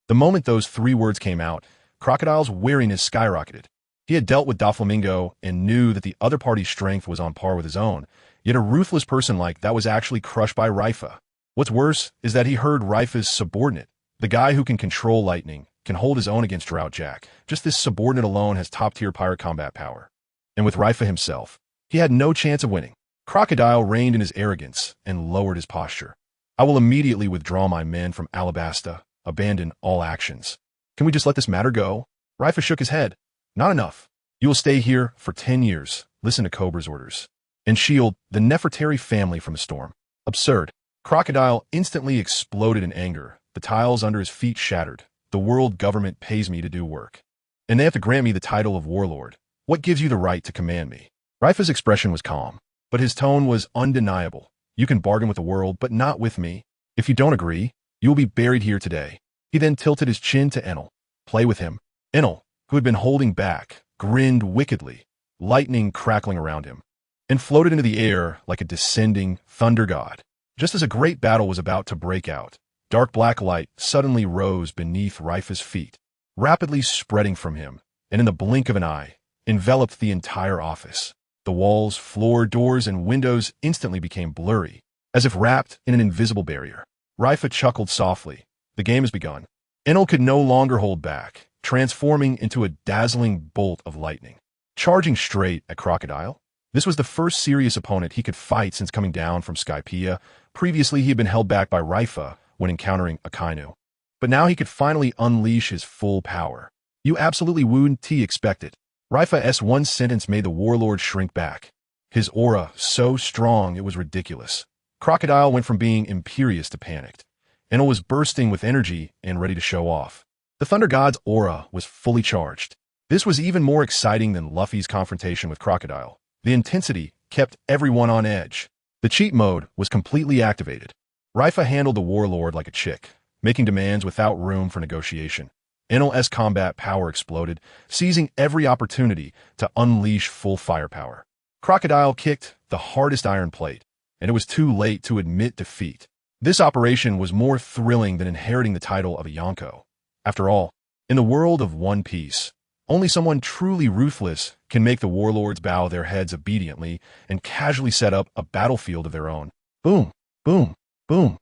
The moment those 3 words came out, Crocodile's wariness skyrocketed. He had dealt with Doflamingo and knew that the other party's strength was on par with his own, yet a ruthless person like that was actually crushed by Leifa. What's worse is that he heard Leifa's subordinate, the guy who can control lightning, can hold his own against Drought Jack. Just this subordinate alone has top-tier pirate combat power. And with Leifa himself, he had no chance of winning. Crocodile reigned in his arrogance and lowered his posture. I will immediately withdraw my men from Alabasta, abandon all actions. Can we just let this matter go? Leifa shook his head. Not enough. You will stay here for 10 years, listen to Cobra's orders, and shield the Nefertari family from the storm. Absurd. Crocodile instantly exploded in anger. The tiles under his feet shattered. The world government pays me to do work. and they have to grant me the title of warlord. What gives you the right to command me? Leifa's expression was calm, but his tone was undeniable. You can bargain with the world, but not with me. If you don't agree, you will be buried here today. He then tilted his chin to Enel. Play with him. Enel, who had been holding back, grinned wickedly, lightning crackling around him, and floated into the air like a descending thunder god. Just as a great battle was about to break out, dark black light suddenly rose beneath Leifa's feet, rapidly spreading from him, and in the blink of an eye, enveloped the entire office. The walls, floor, doors, and windows instantly became blurry, as if wrapped in an invisible barrier. Leifa chuckled softly. The game has begun. Enel could no longer hold back, transforming into a dazzling bolt of lightning. Charging straight at Crocodile, this was the first serious opponent he could fight since coming down from Skypiea. Previously, he had been held back by Leifa when encountering Akainu. But now he could finally unleash his full power. You absolutely wouldn't expect it. Leifa's one sentence made the warlord shrink back. His aura so strong it was ridiculous. Crocodile went from being imperious to panicked. Enel was bursting with energy and ready to show off. The Thunder God's aura was fully charged. This was even more exciting than Luffy's confrontation with Crocodile. The intensity kept everyone on edge. The cheat mode was completely activated. Leifa handled the warlord like a chick, making demands without room for negotiation. Enel's combat power exploded, seizing every opportunity to unleash full firepower. Crocodile kicked the hardest iron plate, and it was too late to admit defeat. This operation was more thrilling than inheriting the title of a Yonko. After all, in the world of One Piece, only someone truly ruthless can make the warlords bow their heads obediently and casually set up a battlefield of their own. Boom, boom, boom.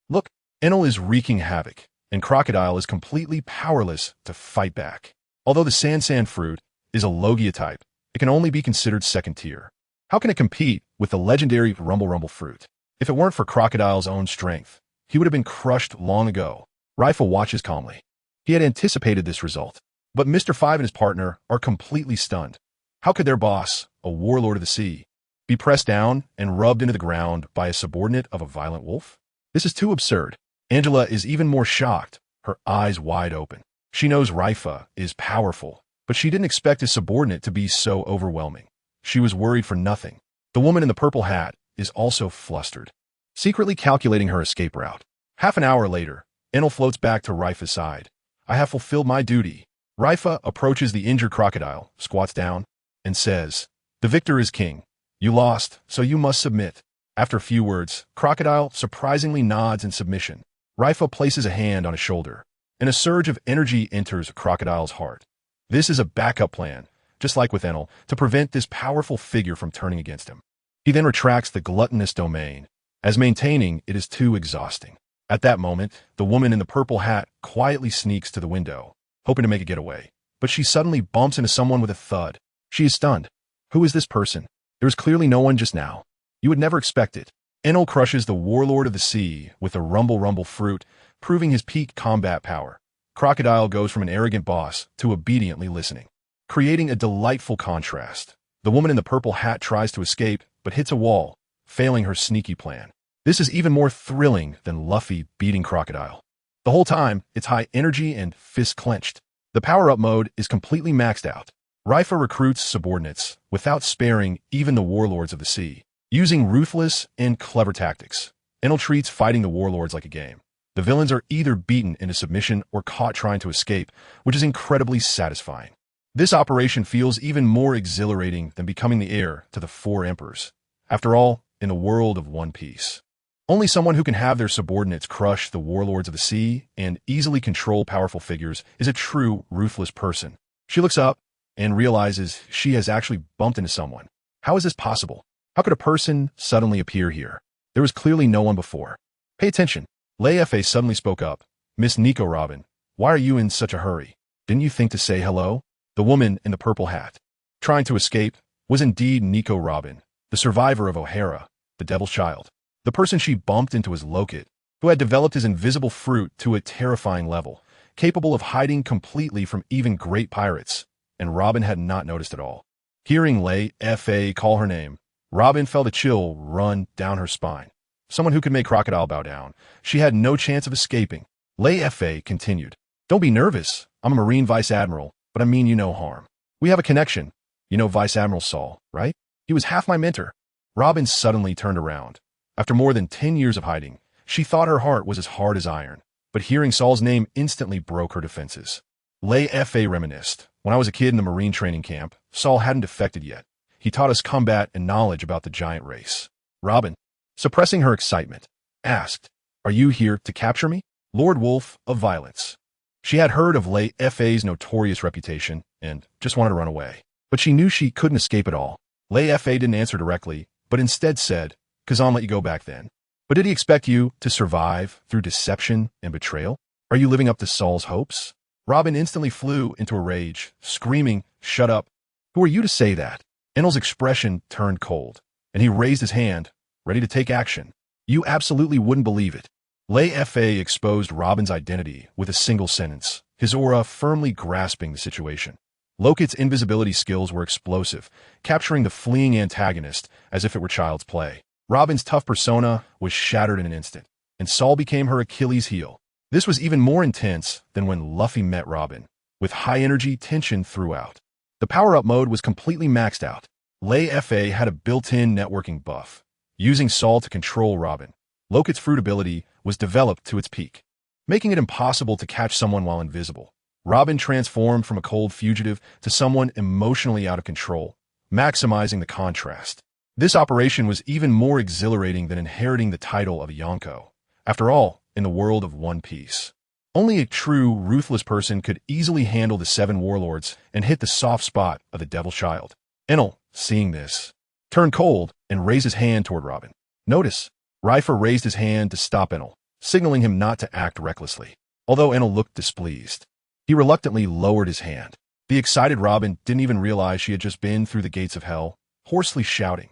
Look, Enel is wreaking havoc, and Crocodile is completely powerless to fight back. Although the Sand fruit is a Logia type, it can only be considered second tier. How can it compete with the legendary Rumble fruit? If it weren't for Crocodile's own strength, he would have been crushed long ago. Leifa watches calmly. He had anticipated this result, but Mr. Five and his partner are completely stunned. How could their boss, a warlord of the sea, be pressed down and rubbed into the ground by a subordinate of a violent wolf? This is too absurd. Angela is even more shocked, her eyes wide open. She knows Leifa is powerful, but she didn't expect his subordinate to be so overwhelming. She was worried for nothing. The woman in the purple hat is also flustered, secretly calculating her escape route. Half an hour later, Enel floats back to Leifa's side. I have fulfilled my duty. Leifa approaches the injured Crocodile, squats down, and says, "The victor is king. You lost, so you must submit." After a few words, Crocodile surprisingly nods in submission. Leifa places a hand on his shoulder, and a surge of energy enters Crocodile's heart. This is a backup plan, just like with Enel, to prevent this powerful figure from turning against him. He then retracts the gluttonous domain, as maintaining it is too exhausting. At that moment, the woman in the purple hat quietly sneaks to the window, hoping to make a getaway. But she suddenly bumps into someone with a thud. She is stunned. Who is this person? There is clearly no one just now. You would never expect it. Enel crushes the warlord of the sea with the Rumble fruit, proving his peak combat power. Crocodile goes from an arrogant boss to obediently listening, creating a delightful contrast. The woman in the purple hat tries to escape, but hits a wall, failing her sneaky plan. This is even more thrilling than Luffy beating Crocodile. The whole time, it's high energy and fists clenched. The power-up mode is completely maxed out. Leifa recruits subordinates, without sparing even the warlords of the sea, using ruthless and clever tactics. Enel treats fighting the warlords like a game. The villains are either beaten into submission or caught trying to escape, which is incredibly satisfying. This operation feels even more exhilarating than becoming the heir to the 4 emperors. After all, in the world of One Piece, only someone who can have their subordinates crush the warlords of the sea and easily control powerful figures is a true ruthless person. She looks up and realizes she has actually bumped into someone. How is this possible? How could a person suddenly appear here? There was clearly no one before. Pay attention. Leifa suddenly spoke up. Miss Nico Robin, why are you in such a hurry? Didn't you think to say hello? The woman in the purple hat, trying to escape, was indeed Nico Robin, the survivor of O'Hara, the Devil's Child. The person she bumped into was Loket, who had developed his invisible fruit to a terrifying level, capable of hiding completely from even great pirates, and Robin had not noticed at all. Hearing Leifa call her name, Robin felt a chill run down her spine. Someone who could make Crocodile bow down. She had no chance of escaping. Leifa continued, "Don't be nervous. I'm a Marine Vice Admiral, but I mean you no harm. We have a connection. You know Vice Admiral Saul, right? He was half my mentor. Robin suddenly turned around. After more than 10 years of hiding, she thought her heart was as hard as iron, but hearing Saul's name instantly broke her defenses. Leifa reminisced. When I was a kid in the Marine training camp, Saul hadn't defected yet. He taught us combat and knowledge about the giant race. Robin, suppressing her excitement, asked, "Are you here to capture me?" Lord Wolf of Violence. She had heard of Leifa's notorious reputation and just wanted to run away. But she knew she couldn't escape it all. Leifa didn't answer directly, but instead said, "Kazan let you go back then. But did he expect you to survive through deception and betrayal? Are you living up to Saul's hopes?" Robin instantly flew into a rage, screaming, "Shut up. Who are you to say that?" Enel's expression turned cold, and he raised his hand, ready to take action. "You absolutely wouldn't believe it." Leifa exposed Robin's identity with a single sentence, his aura firmly grasping the situation. Lokit's invisibility skills were explosive, capturing the fleeing antagonist as if it were child's play. Robin's tough persona was shattered in an instant, and Saul became her Achilles heel. This was even more intense than when Luffy met Robin, with high-energy tension throughout. The power-up mode was completely maxed out. Leifa had a built-in networking buff, using Saul to control Robin. Lokit's fruit ability was developed to its peak, making it impossible to catch someone while invisible. Robin transformed from a cold fugitive to someone emotionally out of control, maximizing the contrast. This operation was even more exhilarating than inheriting the title of a Yonko. After all, in the world of One Piece, only a true, ruthless person could easily handle the 7 warlords and hit the soft spot of the Devil Child. Enel, seeing this, turned cold and raised his hand toward Robin. Notice, Leifa raised his hand to stop Enel, signaling him not to act recklessly. Although Enel looked displeased, he reluctantly lowered his hand. The excited Robin didn't even realize she had just been through the gates of hell, hoarsely shouting,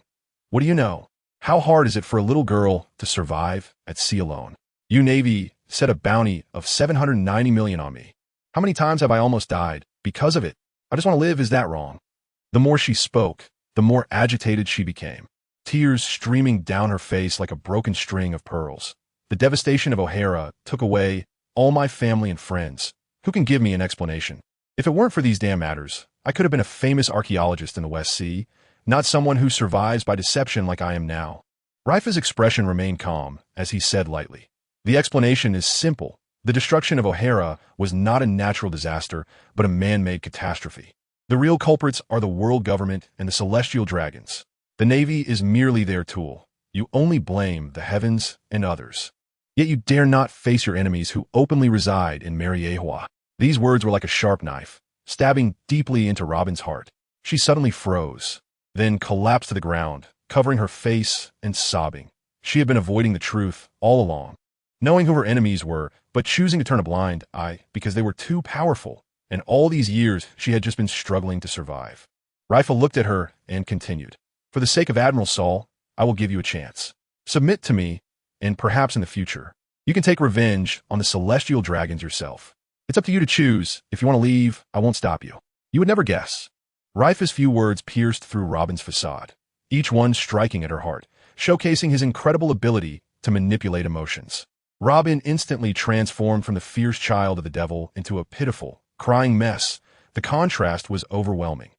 "What do you know? How hard is it for a little girl to survive at sea alone? You Navy set a bounty of 790 million on me. How many times have I almost died because of it? I just want to live, is that wrong?" The more she spoke, the more agitated she became, tears streaming down her face like a broken string of pearls. "The devastation of O'Hara took away all my family and friends. Who can give me an explanation? If it weren't for these damn matters, I could have been a famous archaeologist in the West Sea, not someone who survives by deception like I am now." Leifa's expression remained calm as he said lightly, "The explanation is simple. The destruction of O'Hara was not a natural disaster, but a man-made catastrophe. The real culprits are the world government and the celestial dragons. The Navy is merely their tool. You only blame the heavens and others. Yet you dare not face your enemies who openly reside in Mariewa." These words were like a sharp knife, stabbing deeply into Robin's heart. She suddenly froze, then collapsed to the ground, covering her face and sobbing. She had been avoiding the truth all along, knowing who her enemies were, but choosing to turn a blind eye because they were too powerful, and all these years she had just been struggling to survive. Leifa looked at her and continued, "For the sake of Admiral Saul, I will give you a chance. Submit to me, and perhaps in the future, you can take revenge on the celestial dragons yourself. It's up to you to choose. If you want to leave, I won't stop you." You would never guess. Leifa's few words pierced through Robin's facade, each one striking at her heart, showcasing his incredible ability to manipulate emotions. Robin instantly transformed from the fierce child of the devil into a pitiful, crying mess. The contrast was overwhelming.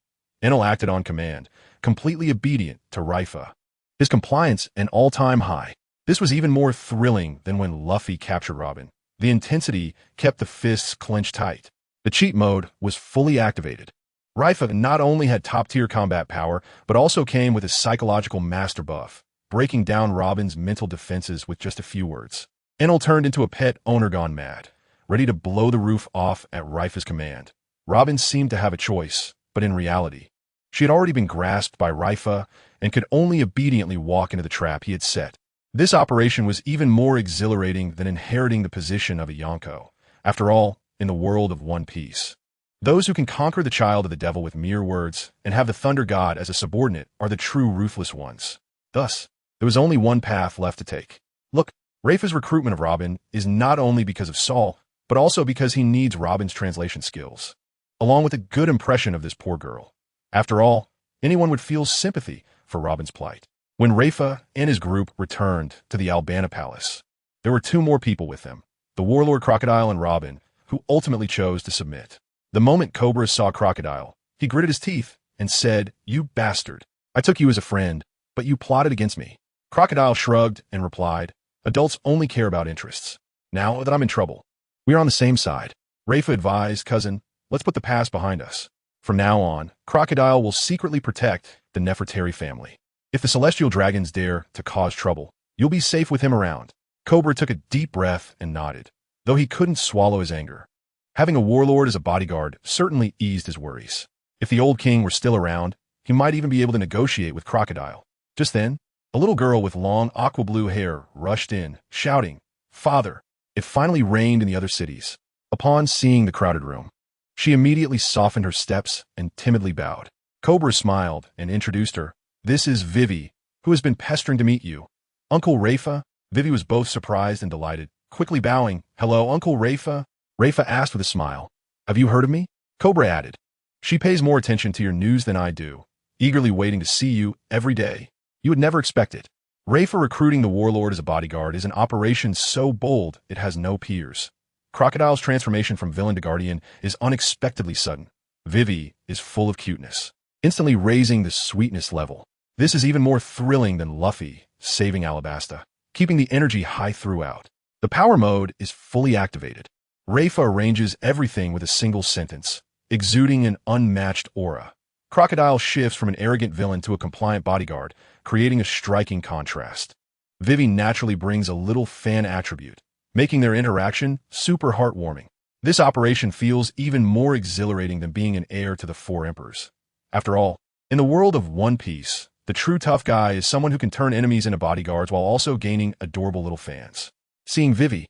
Enel acted on command, completely obedient to Leifa, his compliance an all-time high. This was even more thrilling than when Luffy captured Robin. The intensity kept the fists clenched tight. The cheat mode was fully activated. Leifa not only had top-tier combat power, but also came with a psychological master buff, breaking down Robin's mental defenses with just a few words. Enel turned into a pet owner gone mad, ready to blow the roof off at Leifa's command. Robin seemed to have a choice, but in reality, she had already been grasped by Leifa and could only obediently walk into the trap he had set. This operation was even more exhilarating than inheriting the position of a Yonko. After all, in the world of One Piece, those who can conquer the child of the devil with mere words and have the Thunder God as a subordinate are the true ruthless ones. Thus, there was only one path left to take. Look, Leifa's recruitment of Robin is not only because of Saul, but also because he needs Robin's translation skills, along with a good impression of this poor girl. After all, anyone would feel sympathy for Robin's plight. When Leifa and his group returned to the Albana Palace, there were 2 more people with them, the Warlord Crocodile and Robin, who ultimately chose to submit. The moment Cobra saw Crocodile, he gritted his teeth and said, "You bastard. I took you as a friend, but you plotted against me." Crocodile shrugged and replied, "Adults only care about interests. Now that I'm in trouble, we are on the same side." Leifa advised, "Cousin, let's put the past behind us. From now on, Crocodile will secretly protect the Nefertari family. If the celestial dragons dare to cause trouble, you'll be safe with him around." Cobra took a deep breath and nodded, though he couldn't swallow his anger. Having a warlord as a bodyguard certainly eased his worries. If the old king were still around, he might even be able to negotiate with Crocodile. Just then, a little girl with long aqua blue hair rushed in, shouting, "Father!" It finally rained in the other cities. Upon seeing the crowded room, she immediately softened her steps and timidly bowed. Cobra smiled and introduced her. "This is Vivi, who has been pestering to meet you. Uncle Leifa." Vivi was both surprised and delighted, quickly bowing. "Hello, Uncle Leifa." Leifa asked with a smile. "Have you heard of me?" Cobra added. "She pays more attention to your news than I do, eagerly waiting to see you every day. You would never expect it. Leifa recruiting the warlord as a bodyguard is an operation so bold it has no peers. Crocodile's transformation from villain to guardian is unexpectedly sudden. Vivi is full of cuteness, instantly raising the sweetness level. This is even more thrilling than Luffy saving Alabasta, keeping the energy high throughout. The power mode is fully activated. Leifa arranges everything with a single sentence, exuding an unmatched aura. Crocodile shifts from an arrogant villain to a compliant bodyguard, creating a striking contrast. Vivi naturally brings a little fan attribute, making their interaction super heartwarming. This operation feels even more exhilarating than being an heir to the Four Emperors. After all, in the world of One Piece, the true tough guy is someone who can turn enemies into bodyguards while also gaining adorable little fans. Seeing Vivi,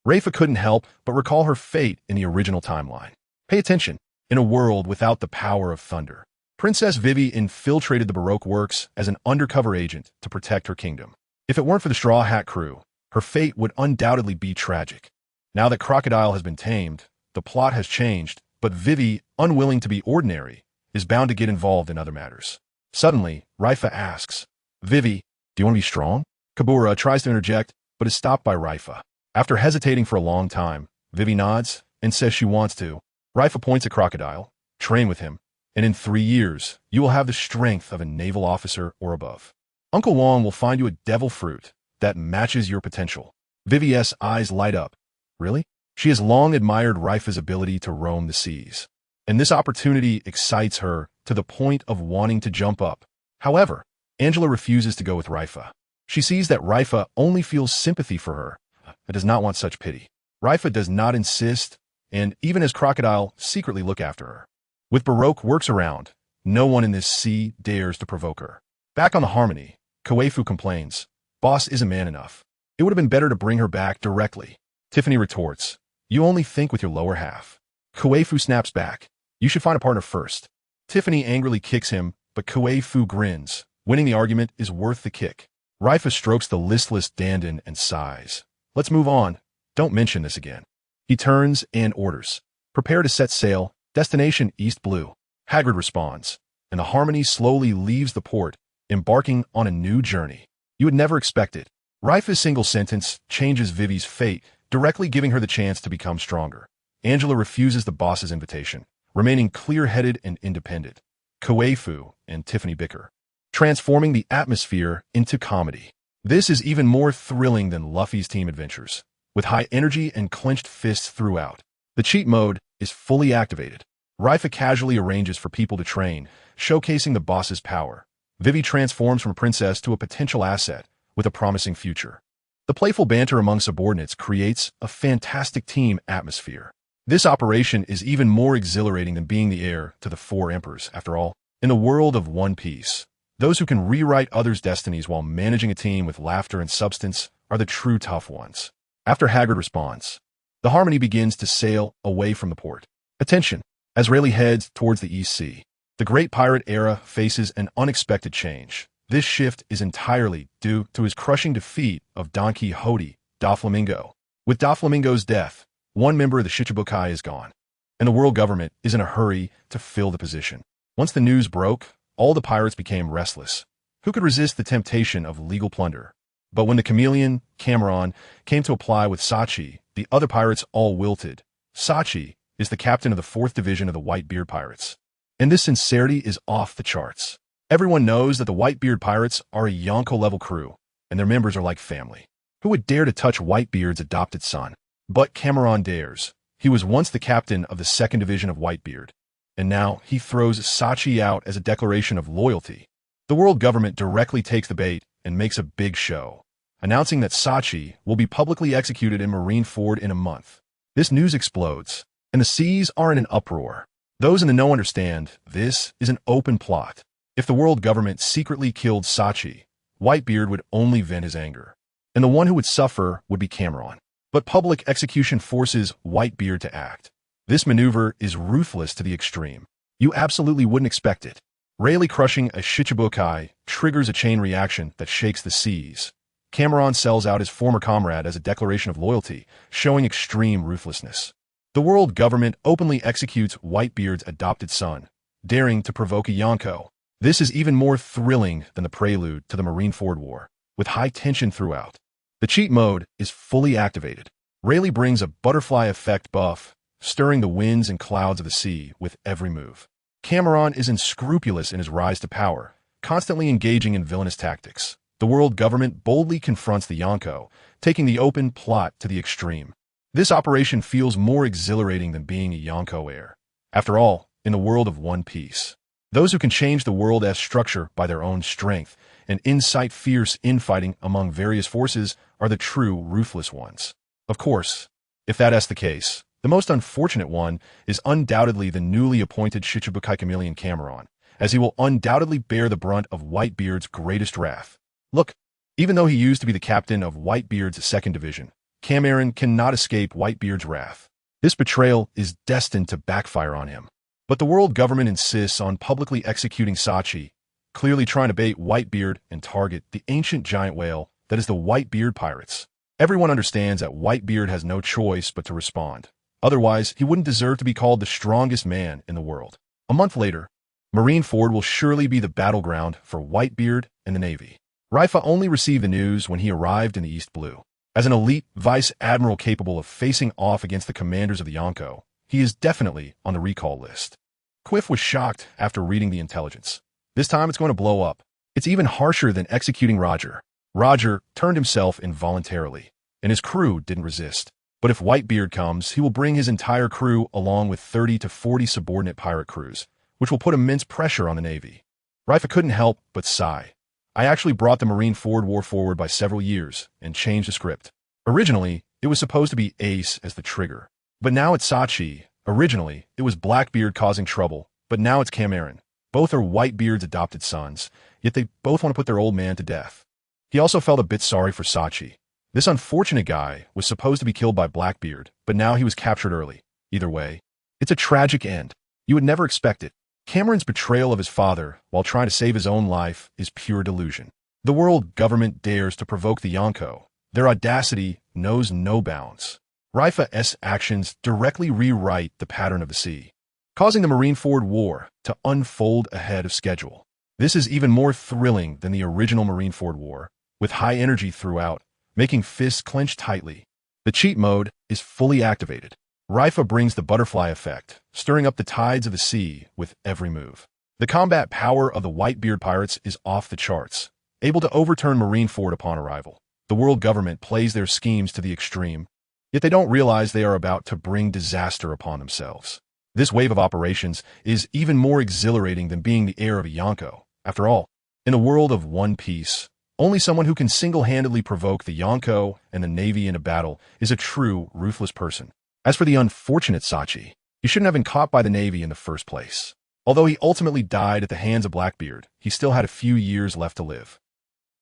Leifa couldn't help but recall her fate in the original timeline. Pay attention. In a world without the power of thunder, Princess Vivi infiltrated the Baroque works as an undercover agent to protect her kingdom. If it weren't for the Straw Hat crew, her fate would undoubtedly be tragic. Now that Crocodile has been tamed, the plot has changed, but Vivi, unwilling to be ordinary, is bound to get involved in other matters. Suddenly, Leifa asks, "Vivi, do you want to be strong?" Kabura tries to interject, but is stopped by Leifa. After hesitating for a long time, Vivi nods and says she wants to. Leifa points at Crocodile, "Train with him, and in 3 years, you will have the strength of a naval officer or above. Uncle Wong will find you a devil fruit that matches your potential." Vivi's eyes light up. Really? She has long admired Leifa's ability to roam the seas, and this opportunity excites her to the point of wanting to jump up. However, Angela refuses to go with Leifa. She sees that Leifa only feels sympathy for her and does not want such pity. Leifa does not insist, and even as Crocodile secretly look after her. With Baroque works around, no one in this sea dares to provoke her. Back on the Harmony, Kuefu complains, "Boss isn't man enough. It would have been better to bring her back directly." Tiffany retorts, "You only think with your lower half." Kuefu snaps back, "You should find a partner first." Tiffany angrily kicks him, but Kuefu grins. Winning the argument is worth the kick. Leifa strokes the listless Dandan and sighs. "Let's move on. Don't mention this again." He turns and orders, "Prepare to set sail. Destination East Blue." Hagrid responds, and the Harmony slowly leaves the port, embarking on a new journey. You would never expect it. Leifa's single sentence changes Vivi's fate, directly giving her the chance to become stronger. Angela refuses the boss's invitation, remaining clear-headed and independent. Kuefu and Tiffany bicker, transforming the atmosphere into comedy. This is even more thrilling than Luffy's team adventures, with high energy and clenched fists throughout. The cheat mode is fully activated. Leifa casually arranges for people to train, showcasing the boss's power. Vivi transforms from a princess to a potential asset with a promising future. The playful banter among subordinates creates a fantastic team atmosphere. This operation is even more exhilarating than being the heir to the Four Emperors. After all, in the world of One Piece, those who can rewrite others' destinies while managing a team with laughter and substance are the true tough ones. After Hagrid responds, the Harmony begins to sail away from the port. Attention! As Rayleigh heads towards the East Sea, the Great Pirate Era faces an unexpected change. This shift is entirely due to his crushing defeat of Don Quixote, Doflamingo. With Doflamingo's death, one member of the Shichibukai is gone, and the world government is in a hurry to fill the position. Once the news broke, all the pirates became restless. Who could resist the temptation of legal plunder? But when the chameleon, Cameron, came to apply with Sachi, the other pirates all wilted. Sachi, is the captain of the 4th Division of the Whitebeard Pirates. And this sincerity is off the charts. Everyone knows that the Whitebeard Pirates are a Yonko-level crew, and their members are like family. Who would dare to touch Whitebeard's adopted son? But Cameron dares. He was once the captain of the 2nd Division of Whitebeard, and now he throws Sachi out as a declaration of loyalty. The world government directly takes the bait and makes a big show, announcing that Sachi will be publicly executed in Marineford in a month. This news explodes, and the seas are in an uproar. Those in the know understand this is an open plot. If the world government secretly killed Sachi, Whitebeard would only vent his anger, and the one who would suffer would be Cameron. But public execution forces Whitebeard to act. This maneuver is ruthless to the extreme. You absolutely wouldn't expect it. Rayleigh crushing a Shichibukai triggers a chain reaction that shakes the seas. Cameron sells out his former comrade as a declaration of loyalty, showing extreme ruthlessness. The world government openly executes Whitebeard's adopted son, daring to provoke a Yonko. This is even more thrilling than the prelude to the Marineford War, with high tension throughout. The cheat mode is fully activated. Rayleigh brings a butterfly effect buff, stirring the winds and clouds of the sea with every move. Cameron is unscrupulous in his rise to power, constantly engaging in villainous tactics. The world government boldly confronts the Yonko, taking the open plot to the extreme. This operation feels more exhilarating than being a Yonko heir. After all, in the world of One Piece, those who can change the world as structure by their own strength and incite fierce infighting among various forces are the true ruthless ones. Of course, if that's the case, the most unfortunate one is undoubtedly the newly appointed Shichibukai Chameleon Cameron, as he will undoubtedly bear the brunt of Whitebeard's greatest wrath. Look, even though he used to be the captain of Whitebeard's 2nd Division, Cameron cannot escape Whitebeard's wrath. This betrayal is destined to backfire on him. But the world government insists on publicly executing Sachi, clearly trying to bait Whitebeard and target the ancient giant whale that is the Whitebeard Pirates. Everyone understands that Whitebeard has no choice but to respond. Otherwise, he wouldn't deserve to be called the strongest man in the world. A month later, Marineford will surely be the battleground for Whitebeard and the Navy. Leifa only received the news when he arrived in the East Blue. As an elite vice admiral capable of facing off against the commanders of the Yonko, he is definitely on the recall list. Quiff was shocked after reading the intelligence. This time it's going to blow up. It's even harsher than executing Roger. Roger turned himself involuntarily, and his crew didn't resist. But if Whitebeard comes, he will bring his entire crew along with 30 to 40 subordinate pirate crews, which will put immense pressure on the Navy. Leifa couldn't help but sigh. I actually brought the Marineford War forward by several years and changed the script. Originally, it was supposed to be Ace as the trigger. But now it's Sachi. Originally, it was Blackbeard causing trouble, but now it's Cameron. Both are Whitebeard's adopted sons, yet they both want to put their old man to death. He also felt a bit sorry for Sachi. This unfortunate guy was supposed to be killed by Blackbeard, but now he was captured early. Either way, it's a tragic end. You would never expect it. Cameron's betrayal of his father while trying to save his own life is pure delusion. The world government dares to provoke the Yonko. Their audacity knows no bounds. Leifa's actions directly rewrite the pattern of the sea, causing the Marineford War to unfold ahead of schedule. This is even more thrilling than the original Marineford War, with high energy throughout, making fists clench tightly. The cheat mode is fully activated. Leifa brings the butterfly effect, stirring up the tides of the sea with every move. The combat power of the Whitebeard Pirates is off the charts, able to overturn Marineford upon arrival. The world government plays their schemes to the extreme, yet they don't realize they are about to bring disaster upon themselves. This wave of operations is even more exhilarating than being the heir of a Yonko. After all, in a world of One Piece, only someone who can single-handedly provoke the Yonko and the Navy in a battle is a true, ruthless person. As for the unfortunate Sachi, he shouldn't have been caught by the Navy in the first place. Although he ultimately died at the hands of Blackbeard, he still had a few years left to live.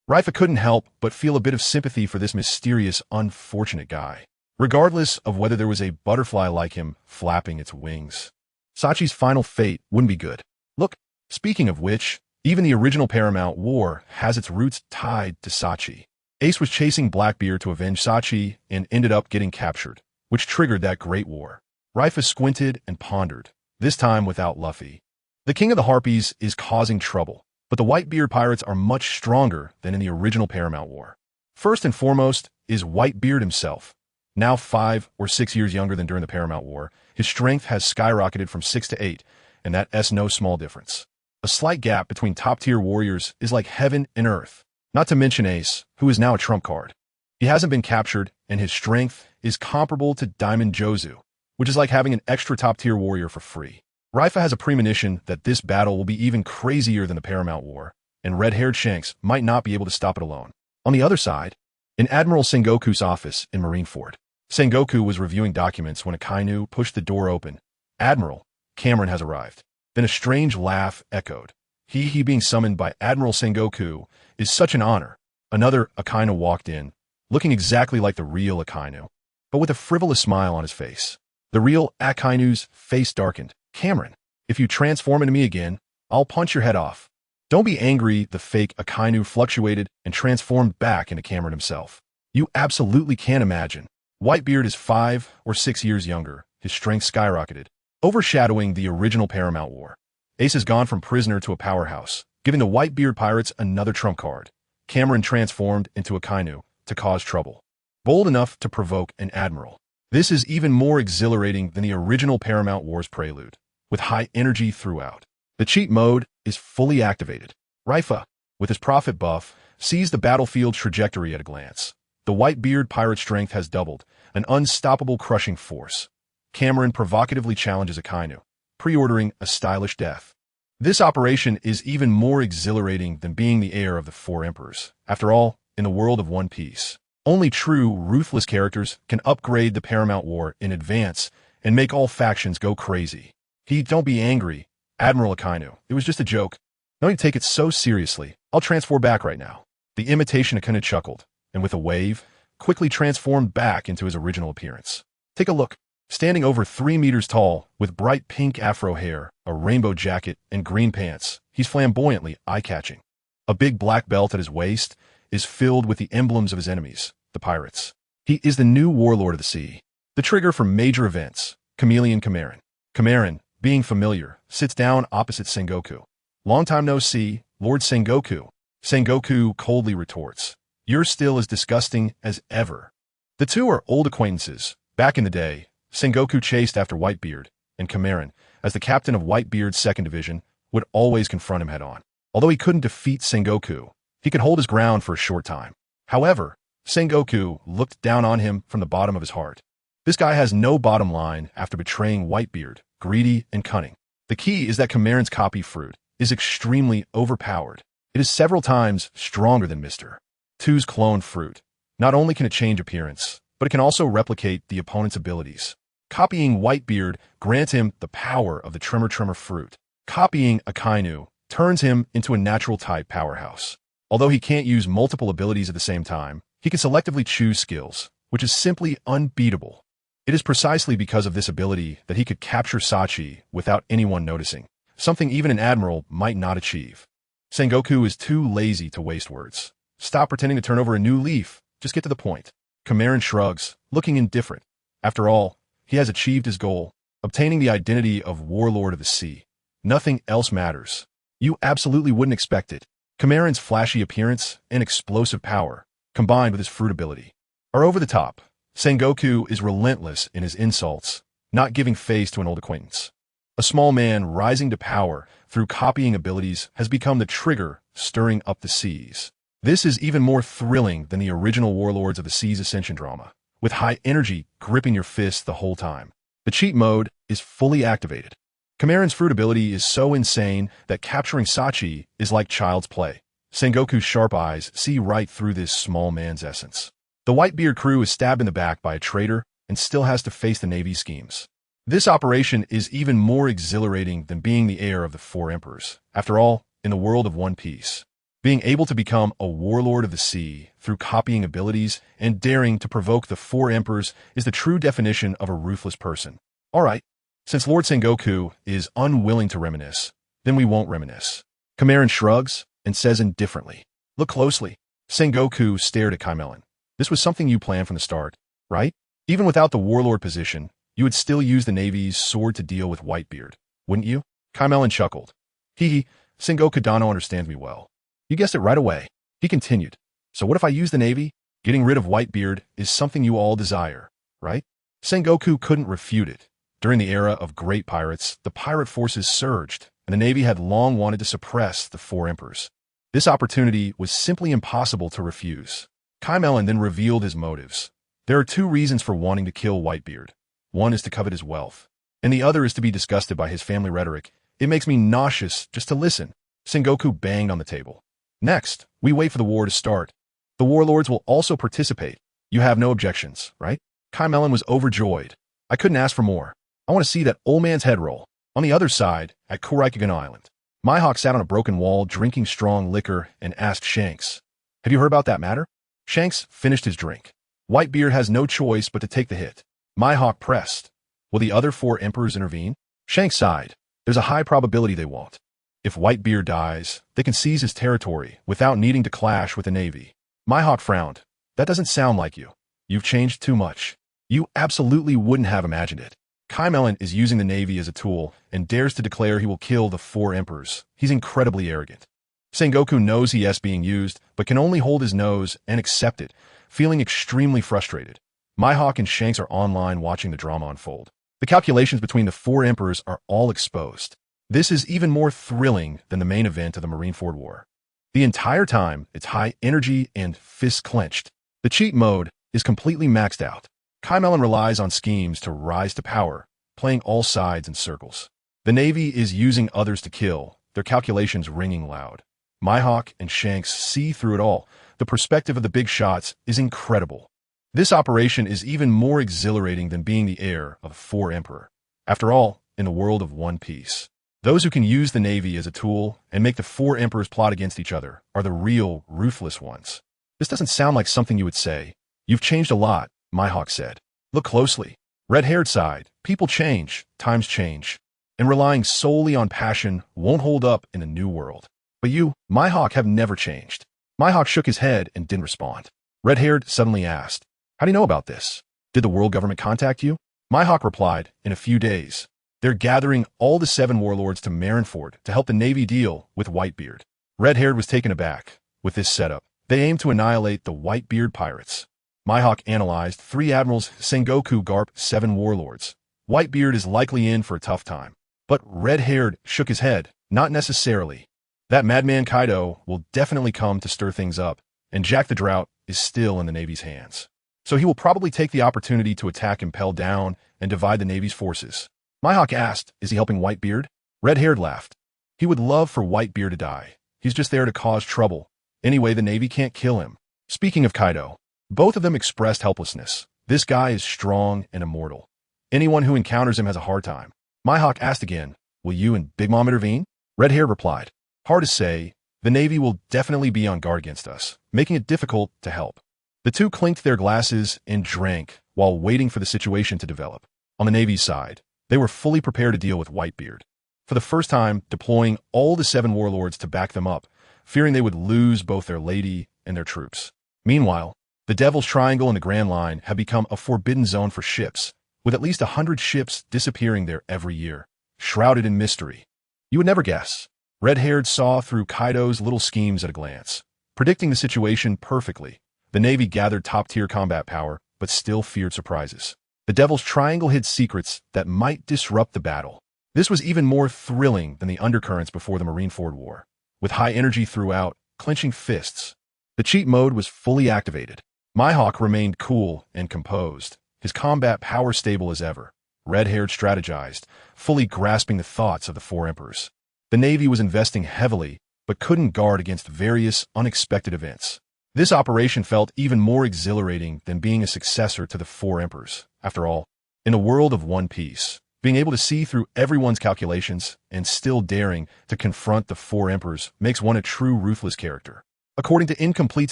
Leifa couldn't help but feel a bit of sympathy for this mysterious, unfortunate guy, regardless of whether there was a butterfly like him flapping its wings. Sachi's final fate wouldn't be good. Look, speaking of which, even the original Paramount War has its roots tied to Sachi. Ace was chasing Blackbeard to avenge Sachi and ended up getting captured, which triggered that great war. Leifa squinted and pondered, this time without Luffy. The King of the Harpies is causing trouble, but the Whitebeard Pirates are much stronger than in the original Paramount War. First and foremost is Whitebeard himself. Now 5 or 6 years younger than during the Paramount War, his strength has skyrocketed from 6 to 8, and that's no small difference. A slight gap between top-tier warriors is like heaven and earth. Not to mention Ace, who is now a trump card. He hasn't been captured, and his strength is comparable to Diamond Jozu, which is like having an extra top-tier warrior for free. Leifa has a premonition that this battle will be even crazier than the Paramount War, and red-haired Shanks might not be able to stop it alone. On the other side, in Admiral Sengoku's office in Marineford, Sengoku was reviewing documents when Akainu pushed the door open. "Admiral, Cameron has arrived." Then a strange laugh echoed. He being summoned by Admiral Sengoku is such an honor. Another Akainu walked in, looking exactly like the real Akainu, but with a frivolous smile on his face. The real Akainu's face darkened. "Cameron, if you transform into me again, I'll punch your head off." "Don't be angry," the fake Akainu fluctuated and transformed back into Cameron himself. You absolutely can't imagine. Whitebeard is 5 or 6 years younger. His strength skyrocketed, overshadowing the original Paramount War. Ace has gone from prisoner to a powerhouse, giving the Whitebeard pirates another trump card. Cameron transformed into Akainu to cause trouble, bold enough to provoke an admiral. This is even more exhilarating than the original Paramount War's prelude, with high energy throughout. The cheat mode is fully activated. Leifa, with his profit buff, sees the battlefield's trajectory at a glance. The Whitebeard pirate strength has doubled, an unstoppable crushing force. Cameron provocatively challenges Akainu, pre-ordering a stylish death. This operation is even more exhilarating than being the heir of the 4 emperors. After all, in the world of One Piece, only true, ruthless characters can upgrade the Paramount War in advance and make all factions go crazy. Don't be angry, Admiral Akainu. It was just a joke. Don't you take it so seriously. I'll transform back right now. The imitation Akainu chuckled, and with a wave, quickly transformed back into his original appearance. Take a look. Standing over 3 meters tall, with bright pink afro hair, a rainbow jacket, and green pants, he's flamboyantly eye-catching. A big black belt at his waist is filled with the emblems of his enemies, the pirates. He is the new warlord of the sea. The trigger for major events, Chameleon Cameron. Cameron, being familiar, sits down opposite Sengoku. "Long time no see, Lord Sengoku." Sengoku coldly retorts, "You're still as disgusting as ever." The two are old acquaintances. Back in the day, Sengoku chased after Whitebeard, and Cameron, as the captain of Whitebeard's 2nd Division, would always confront him head-on. Although he couldn't defeat Sengoku, he could hold his ground for a short time. However, Sengoku looked down on him from the bottom of his heart. This guy has no bottom line after betraying Whitebeard, greedy and cunning. The key is that Cameron's copy fruit is extremely overpowered. It is several times stronger than Mr. 2's clone fruit. Not only can it change appearance, but it can also replicate the opponent's abilities. Copying Whitebeard grants him the power of the Tremor fruit. Copying Akainu turns him into a natural type powerhouse. Although he can't use multiple abilities at the same time, he can selectively choose skills, which is simply unbeatable. It is precisely because of this ability that he could capture Sachi without anyone noticing, something even an admiral might not achieve. Sengoku is too lazy to waste words. Stop pretending to turn over a new leaf. Just get to the point. Cameron shrugs, looking indifferent. After all, he has achieved his goal, obtaining the identity of Warlord of the Sea. Nothing else matters. You absolutely wouldn't expect it. Cameron's flashy appearance and explosive power, combined with his fruit ability, are over the top. Sengoku is relentless in his insults, not giving face to an old acquaintance. A small man rising to power through copying abilities has become the trigger stirring up the seas. This is even more thrilling than the original Warlords of the Sea's Ascension drama, with high energy gripping your fists the whole time. The cheat mode is fully activated. Cameron's fruit ability is so insane that capturing Sachi is like child's play. Sengoku's sharp eyes see right through this small man's essence. The Whitebeard crew is stabbed in the back by a traitor and still has to face the Navy's schemes. This operation is even more exhilarating than being the heir of the 4 emperors. After all, in the world of One Piece, being able to become a warlord of the sea through copying abilities and daring to provoke the 4 emperors is the true definition of a ruthless person. Alright, since Lord Sengoku is unwilling to reminisce, then we won't reminisce. Cameron shrugs and says indifferently, "Look closely." Sengoku stared at Kaimelon. "This was something you planned from the start, right? Even without the warlord position, you would still use the Navy's sword to deal with Whitebeard, wouldn't you?" Kaimelon chuckled. Sengoku Dano understands me well. You guessed it right away. He continued, "So what if I use the Navy? Getting rid of Whitebeard is something you all desire. right? Sengoku couldn't refute it. During the era of great pirates, the pirate forces surged, and the Navy had long wanted to suppress the four emperors. This opportunity was simply impossible to refuse. Kaimelon then revealed his motives. There are two reasons for wanting to kill Whitebeard. One is to covet his wealth, and the other is to be disgusted by his family rhetoric. It makes me nauseous just to listen. Sengoku banged on the table. Next, we wait for the war to start. The warlords will also participate. You have no objections, right? Kaimelon was overjoyed. I couldn't ask for more. I want to see that old man's head roll. On the other side, at Kuraikigan Island, Mihawk sat on a broken wall drinking strong liquor and asked Shanks, "Have you heard about that matter?" Shanks finished his drink. Whitebeard has no choice but to take the hit. Mihawk pressed. Will the other four emperors intervene? Shanks sighed. There's a high probability they won't. If Whitebeard dies, they can seize his territory without needing to clash with the Navy. Mihawk frowned. That doesn't sound like you. You've changed too much. You absolutely wouldn't have imagined it. Kaimelon is using the Navy as a tool and dares to declare he will kill the four emperors. He's incredibly arrogant. Sengoku knows he is being used, but can only hold his nose and accept it, feeling extremely frustrated. Mihawk and Shanks are online watching the drama unfold. The calculations between the four emperors are all exposed. This is even more thrilling than the main event of the Marineford War. The entire time, it's high energy and fists clenched. The cheat mode is completely maxed out. Kaimelon relies on schemes to rise to power, playing all sides in circles. The Navy is using others to kill, their calculations ringing loud. Mihawk and Shanks see through it all. The perspective of the big shots is incredible. This operation is even more exhilarating than being the heir of a four emperor. After all, in the world of One Piece, those who can use the Navy as a tool and make the four emperors plot against each other are the real, ruthless ones. This doesn't sound like something you would say. You've changed a lot, Mihawk said. Look closely. Red-haired sighed. People change, times change, and relying solely on passion won't hold up in a new world. But you, Mihawk, have never changed. Mihawk shook his head and didn't respond. Red-haired suddenly asked, "How do you know about this? Did the world government contact you?" Mihawk replied, "In a few days. They're gathering all the 7 warlords to Marineford to help the Navy deal with Whitebeard." Red-haired was taken aback. With this setup, they aim to annihilate the Whitebeard pirates. Mihawk analyzed 3 admirals, Sengoku Garp, 7 warlords. Whitebeard is likely in for a tough time. But Red-haired shook his head. Not necessarily. That madman Kaido will definitely come to stir things up, and Jack the Drought is still in the Navy's hands. So he will probably take the opportunity to attack Impel Down and divide the Navy's forces. Mihawk asked, "Is he helping Whitebeard?" Red-haired laughed. "He would love for Whitebeard to die. He's just there to cause trouble. Anyway, the Navy can't kill him." Speaking of Kaido, both of them expressed helplessness. This guy is strong and immortal. Anyone who encounters him has a hard time. Mihawk asked again, "Will you and Big Mom intervene?" Red-haired replied, "Hard to say. The Navy will definitely be on guard against us, making it difficult to help." The two clinked their glasses and drank while waiting for the situation to develop. On the Navy's side, they were fully prepared to deal with Whitebeard. For the first time, deploying all the 7 warlords to back them up, fearing they would lose both their lady and their troops. Meanwhile, the Devil's Triangle and the Grand Line have become a forbidden zone for ships, with at least 100 ships disappearing there every year, shrouded in mystery. You would never guess. Red-haired saw through Kaido's little schemes at a glance. Predicting the situation perfectly, the Navy gathered top-tier combat power, but still feared surprises. The Devil's Triangle hid secrets that might disrupt the battle. This was even more thrilling than the undercurrents before the Marineford War. With high energy throughout, clenching fists, the cheat mode was fully activated. Mihawk remained cool and composed, his combat power stable as ever. Red-haired strategized, fully grasping the thoughts of the 4 emperors. The Navy was investing heavily, but couldn't guard against various unexpected events. This operation felt even more exhilarating than being a successor to the 4 emperors. After all, in a world of One Piece, being able to see through everyone's calculations and still daring to confront the 4 emperors makes one a true ruthless character. According to incomplete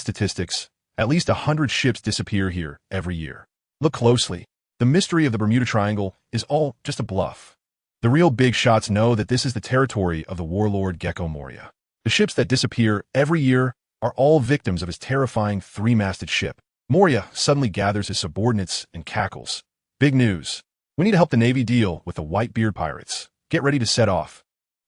statistics, at least 100 ships disappear here every year. Look closely. The mystery of the Bermuda Triangle is all just a bluff. The real big shots know that this is the territory of the warlord Gecko Moria. The ships that disappear every year are all victims of his terrifying 3-masted ship. Moria suddenly gathers his subordinates and cackles. Big news. We need to help the Navy deal with the Whitebeard pirates. Get ready to set off.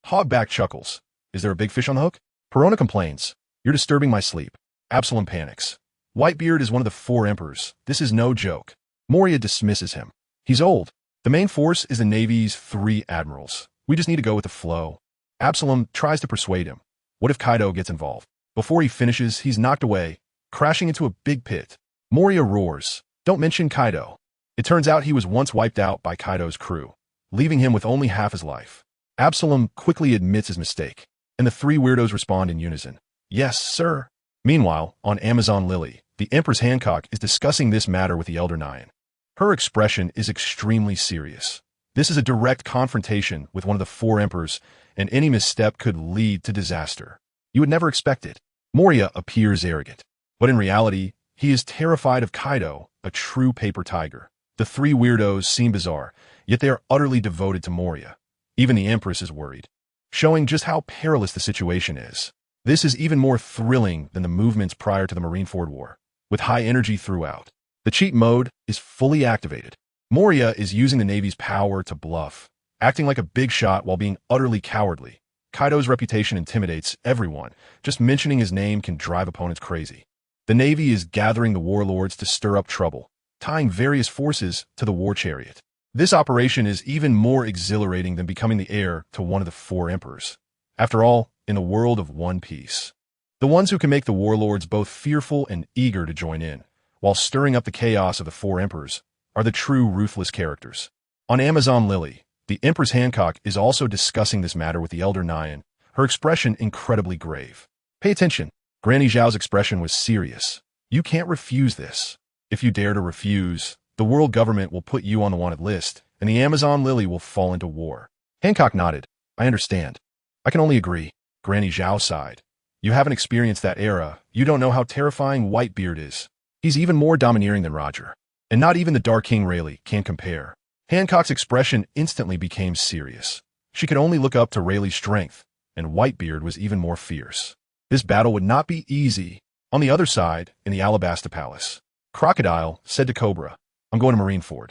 Hogback chuckles. Is there a big fish on the hook? Perona complains. You're disturbing my sleep. Absalom panics. Whitebeard is one of the 4 emperors. This is no joke. Moria dismisses him. He's old. The main force is the Navy's 3 admirals. We just need to go with the flow. Absalom tries to persuade him. What if Kaido gets involved? Before he finishes, he's knocked away, crashing into a big pit. Moria roars, "Don't mention Kaido." It turns out he was once wiped out by Kaido's crew, leaving him with only half his life. Absalom quickly admits his mistake, and the 3 weirdos respond in unison. "Yes, sir." Meanwhile, on Amazon Lily, the Empress Hancock is discussing this matter with the Elder Nyan. Her expression is extremely serious. This is a direct confrontation with one of the 4 emperors, and any misstep could lead to disaster. You would never expect it. Moria appears arrogant, but in reality, he is terrified of Kaido, a true paper tiger. The 3 weirdos seem bizarre, yet they are utterly devoted to Moria. Even the Empress is worried, showing just how perilous the situation is. This is even more thrilling than the movements prior to the Marineford War, with high energy throughout. The cheat mode is fully activated. Moria is using the Navy's power to bluff, acting like a big shot while being utterly cowardly. Kaido's reputation intimidates everyone. Just mentioning his name can drive opponents crazy. The Navy is gathering the warlords to stir up trouble, tying various forces to the war chariot. This operation is even more exhilarating than becoming the heir to one of the 4 emperors. After all, in the world of One Piece, the ones who can make the warlords both fearful and eager to join in, while stirring up the chaos of the 4 emperors, are the true ruthless characters. On Amazon Lily, the Empress Hancock is also discussing this matter with the Elder Nyan, her expression incredibly grave. Pay attention. Granny Zhao's expression was serious. You can't refuse this. If you dare to refuse, the world government will put you on the wanted list, and the Amazon Lily will fall into war. Hancock nodded. I understand. I can only agree. Granny Zhao sighed. You haven't experienced that era. You don't know how terrifying Whitebeard is. He's even more domineering than Roger. And not even the Dark King Rayleigh can compare. Hancock's expression instantly became serious. She could only look up to Rayleigh's strength, and Whitebeard was even more fierce. This battle would not be easy. On the other side, in the Alabasta Palace, Crocodile said to Cobra, I'm going to Marineford,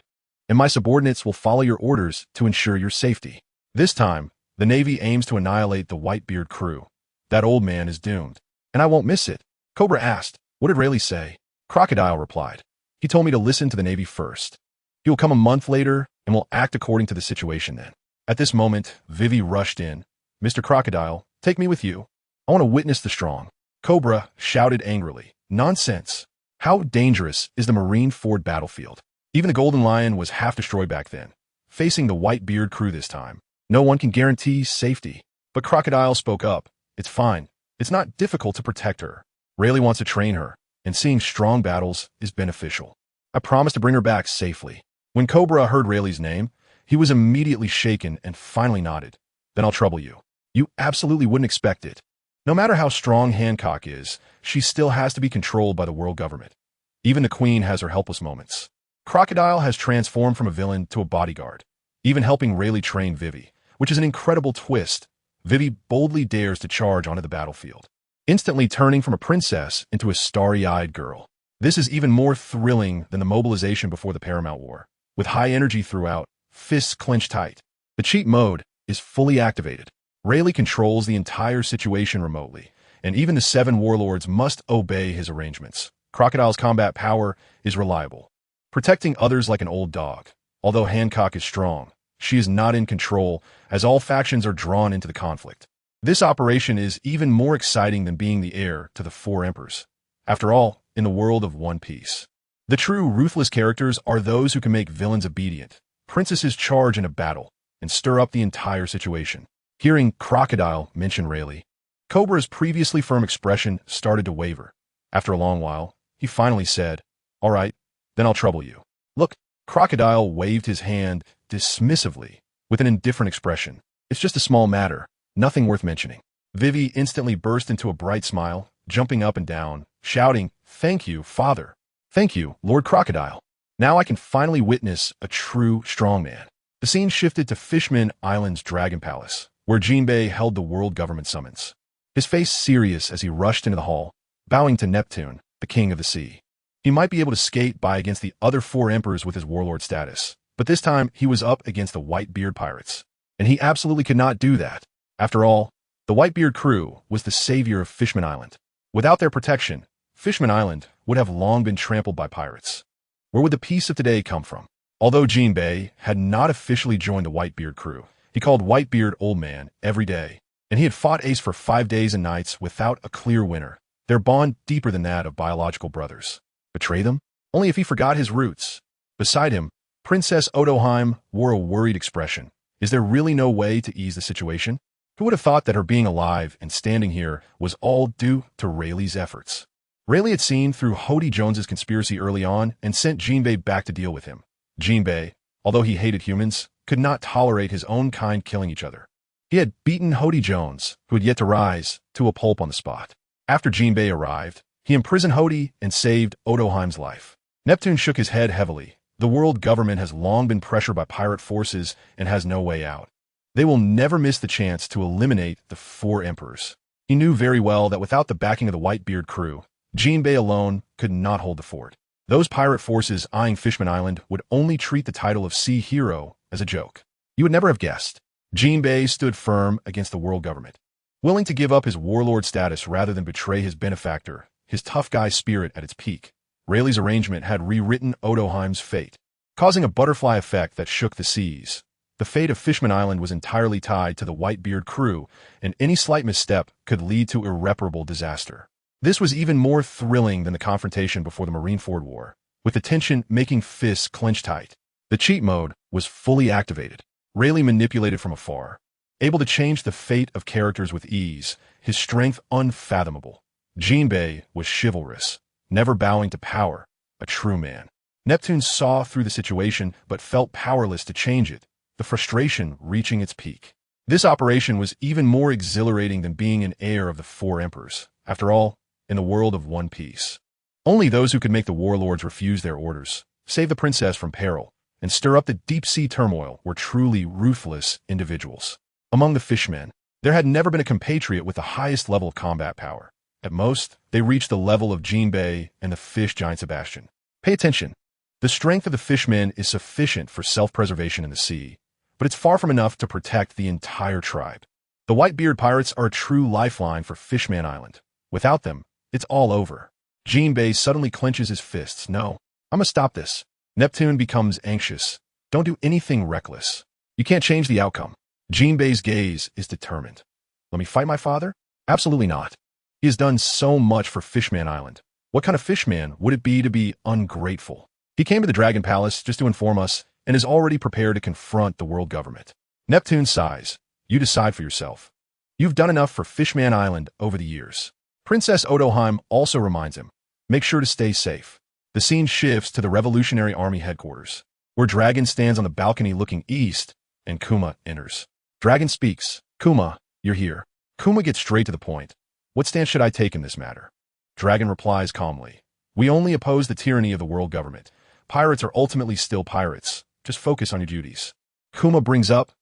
and my subordinates will follow your orders to ensure your safety. This time, the Navy aims to annihilate the Whitebeard crew. That old man is doomed, and I won't miss it. Cobra asked, what did Rayleigh say? Crocodile replied, he told me to listen to the Navy first. He will come a month later and will act according to the situation then. At this moment, Vivi rushed in. Mr. Crocodile, take me with you. I want to witness the strong. Cobra shouted angrily. Nonsense. How dangerous is the Marineford battlefield? Even the Golden Lion was half destroyed back then. Facing the Whitebeard crew this time, no one can guarantee safety. But Crocodile spoke up. It's fine. It's not difficult to protect her. Rayleigh wants to train her, and seeing strong battles is beneficial. I promise to bring her back safely. When Cobra heard Rayleigh's name, he was immediately shaken and finally nodded. Then I'll trouble you. You absolutely wouldn't expect it. No matter how strong Hancock is, she still has to be controlled by the world government. Even the Queen has her helpless moments. Crocodile has transformed from a villain to a bodyguard, even helping Rayleigh train Vivi, which is an incredible twist. Vivi boldly dares to charge onto the battlefield, instantly turning from a princess into a starry-eyed girl. This is even more thrilling than the mobilization before the Paramount War. With high energy throughout, fists clenched tight. The cheat mode is fully activated. Rayleigh controls the entire situation remotely, and even the 7 warlords must obey his arrangements. Crocodile's combat power is reliable, protecting others like an old dog. Although Hancock is strong, she is not in control as all factions are drawn into the conflict. This operation is even more exciting than being the heir to the 4 emperors. After all, in the world of One Piece, the true ruthless characters are those who can make villains obedient, princesses charge in a battle, and stir up the entire situation. Hearing Crocodile mention Rayleigh, Cobra's previously firm expression started to waver. After a long while, he finally said, all right, then I'll trouble you. Look, Crocodile waved his hand dismissively with an indifferent expression. It's just a small matter, nothing worth mentioning. Vivi instantly burst into a bright smile, jumping up and down, shouting, thank you, father. Thank you, Lord Crocodile. Now I can finally witness a true strongman. The scene shifted to Fishman Island's Dragon Palace, where Jinbei held the world government summons. His face serious as he rushed into the hall, bowing to Neptune, the king of the sea. He might be able to skate by against the other 4 emperors with his warlord status, but this time he was up against the Whitebeard pirates, and he absolutely could not do that. After all, the Whitebeard crew was the savior of Fishman Island. Without their protection, Fishman Island would have long been trampled by pirates. Where would the peace of today come from? Although Jinbei had not officially joined the Whitebeard crew, he called Whitebeard Old Man every day, and he had fought Ace for 5 days and nights without a clear winner, their bond deeper than that of biological brothers. Betray them? Only if he forgot his roots. Beside him, Princess Odoheim wore a worried expression. Is there really no way to ease the situation? Who would have thought that her being alive and standing here was all due to Rayleigh's efforts? Rayleigh had seen through Hody Jones's conspiracy early on and sent Jinbei back to deal with him. Jinbei, although he hated humans, could not tolerate his own kind killing each other. He had beaten Hody Jones, who had yet to rise, to a pulp on the spot. After Jinbei arrived, he imprisoned Hody and saved Odoheim's life. Neptune shook his head heavily. The world government has long been pressured by pirate forces and has no way out. They will never miss the chance to eliminate the 4 emperors. He knew very well that without the backing of the Whitebeard crew, Jinbei alone could not hold the fort. Those pirate forces eyeing Fishman Island would only treat the title of Sea Hero as a joke. You would never have guessed. Jinbei stood firm against the world government, willing to give up his warlord status rather than betray his benefactor, his tough guy spirit at its peak. Rayleigh's arrangement had rewritten Odoheim's fate, causing a butterfly effect that shook the seas. The fate of Fishman Island was entirely tied to the Whitebeard crew, and any slight misstep could lead to irreparable disaster. This was even more thrilling than the confrontation before the Marineford War, with the tension making fists clench tight. The cheat mode was fully activated. Rayleigh manipulated from afar, able to change the fate of characters with ease, his strength unfathomable. Jinbei was chivalrous, never bowing to power, a true man. Neptune saw through the situation but felt powerless to change it, the frustration reaching its peak. This operation was even more exhilarating than being an heir of the 4 emperors. After all, in the world of One Piece, only those who could make the warlords refuse their orders, save the princess from peril, and stir up the deep-sea turmoil were truly ruthless individuals. Among the fishmen, there had never been a compatriot with the highest level of combat power. At most, they reached the level of Jinbei and the fish giant Sebastian. Pay attention. The strength of the fishmen is sufficient for self-preservation in the sea, but it's far from enough to protect the entire tribe. The Whitebeard pirates are a true lifeline for Fishman Island. Without them, it's all over. Jinbei suddenly clenches his fists. No, I'm gonna stop this. Neptune becomes anxious. Don't do anything reckless. You can't change the outcome. Jinbei's gaze is determined. Let me fight my father? Absolutely not. He has done so much for Fishman Island. What kind of fishman would it be to be ungrateful? He came to the Dragon Palace just to inform us and is already prepared to confront the world government. Neptune sighs. You decide for yourself. You've done enough for Fishman Island over the years. Princess Odoheim also reminds him, make sure to stay safe. The scene shifts to the Revolutionary Army headquarters, where Dragon stands on the balcony looking east, and Kuma enters. Dragon speaks. Kuma, you're here. Kuma gets straight to the point. What stance should I take in this matter? Dragon replies calmly. We only oppose the tyranny of the world government. Pirates are ultimately still pirates. Just focus on your duties. Kuma brings up,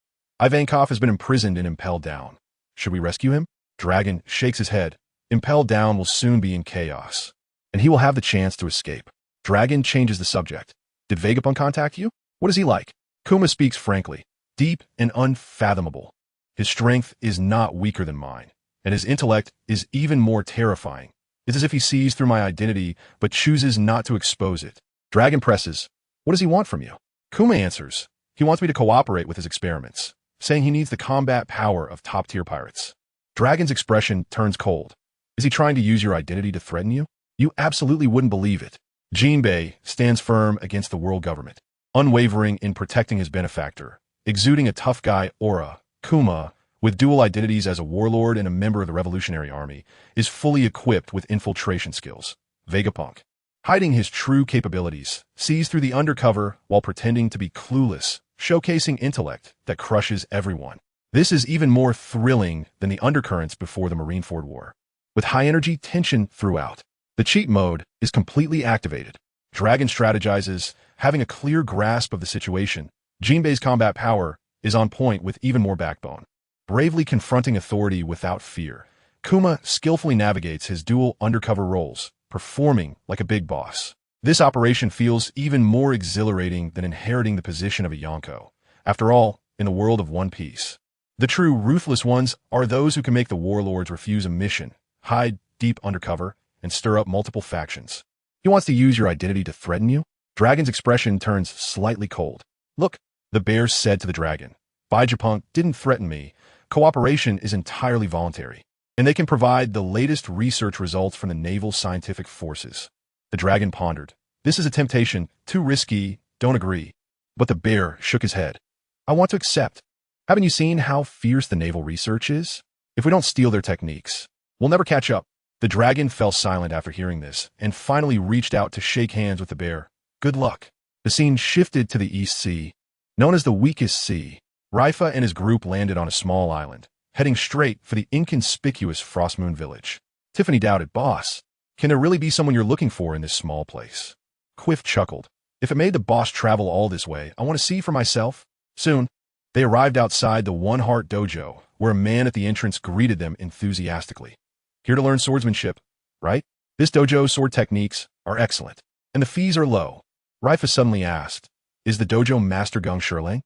Ivankov has been imprisoned and impelled down. Should we rescue him? Dragon shakes his head. Impelled down will soon be in chaos, and he will have the chance to escape. Dragon changes the subject. Did Vegapunk contact you? What is he like? Kuma speaks frankly, deep and unfathomable. His strength is not weaker than mine, and his intellect is even more terrifying. It's as if he sees through my identity, but chooses not to expose it. Dragon presses, what does he want from you? Kuma answers, he wants me to cooperate with his experiments, saying he needs the combat power of top-tier pirates. Dragon's expression turns cold. Is he trying to use your identity to threaten you? You absolutely wouldn't believe it. Jinbei stands firm against the world government, unwavering in protecting his benefactor, exuding a tough guy aura. Kuma, with dual identities as a warlord and a member of the Revolutionary Army, is fully equipped with infiltration skills. Vegapunk, hiding his true capabilities, sees through the undercover while pretending to be clueless, showcasing intellect that crushes everyone. This is even more thrilling than the undercurrents before the Marineford War. With high-energy tension throughout, the cheat mode is completely activated. Dragon strategizes, having a clear grasp of the situation. Jinbei's combat power is on point with even more backbone. Bravely confronting authority without fear, Kuma skillfully navigates his dual undercover roles, performing like a big boss. This operation feels even more exhilarating than inheriting the position of a Yonko. After all, in the world of One Piece, the true ruthless ones are those who can make the warlords refuse a mission, hide deep undercover, and stir up multiple factions. He wants to use your identity to threaten you? Dragon's expression turns slightly cold. Look, the bear said to the dragon. Vegapunk didn't threaten me. Cooperation is entirely voluntary, and they can provide the latest research results from the naval scientific forces. The dragon pondered. This is a temptation, too risky, don't agree. But the bear shook his head. I want to accept. Haven't you seen how fierce the naval research is? If we don't steal their techniques, we'll never catch up. The dragon fell silent after hearing this, and finally reached out to shake hands with the bear. Good luck. The scene shifted to the East Sea. Known as the Weakest Sea, Leifa and his group landed on a small island, heading straight for the inconspicuous Frostmoon village. Tiffany doubted, Boss, can there really be someone you're looking for in this small place? Quiff chuckled. If it made the boss travel all this way, I want to see for myself. Soon, they arrived outside the One Heart Dojo, where a man at the entrance greeted them enthusiastically. Here to learn swordsmanship, right? This dojo's sword techniques are excellent, and the fees are low. Leifa suddenly asked, Is the dojo master Gung Shirlang?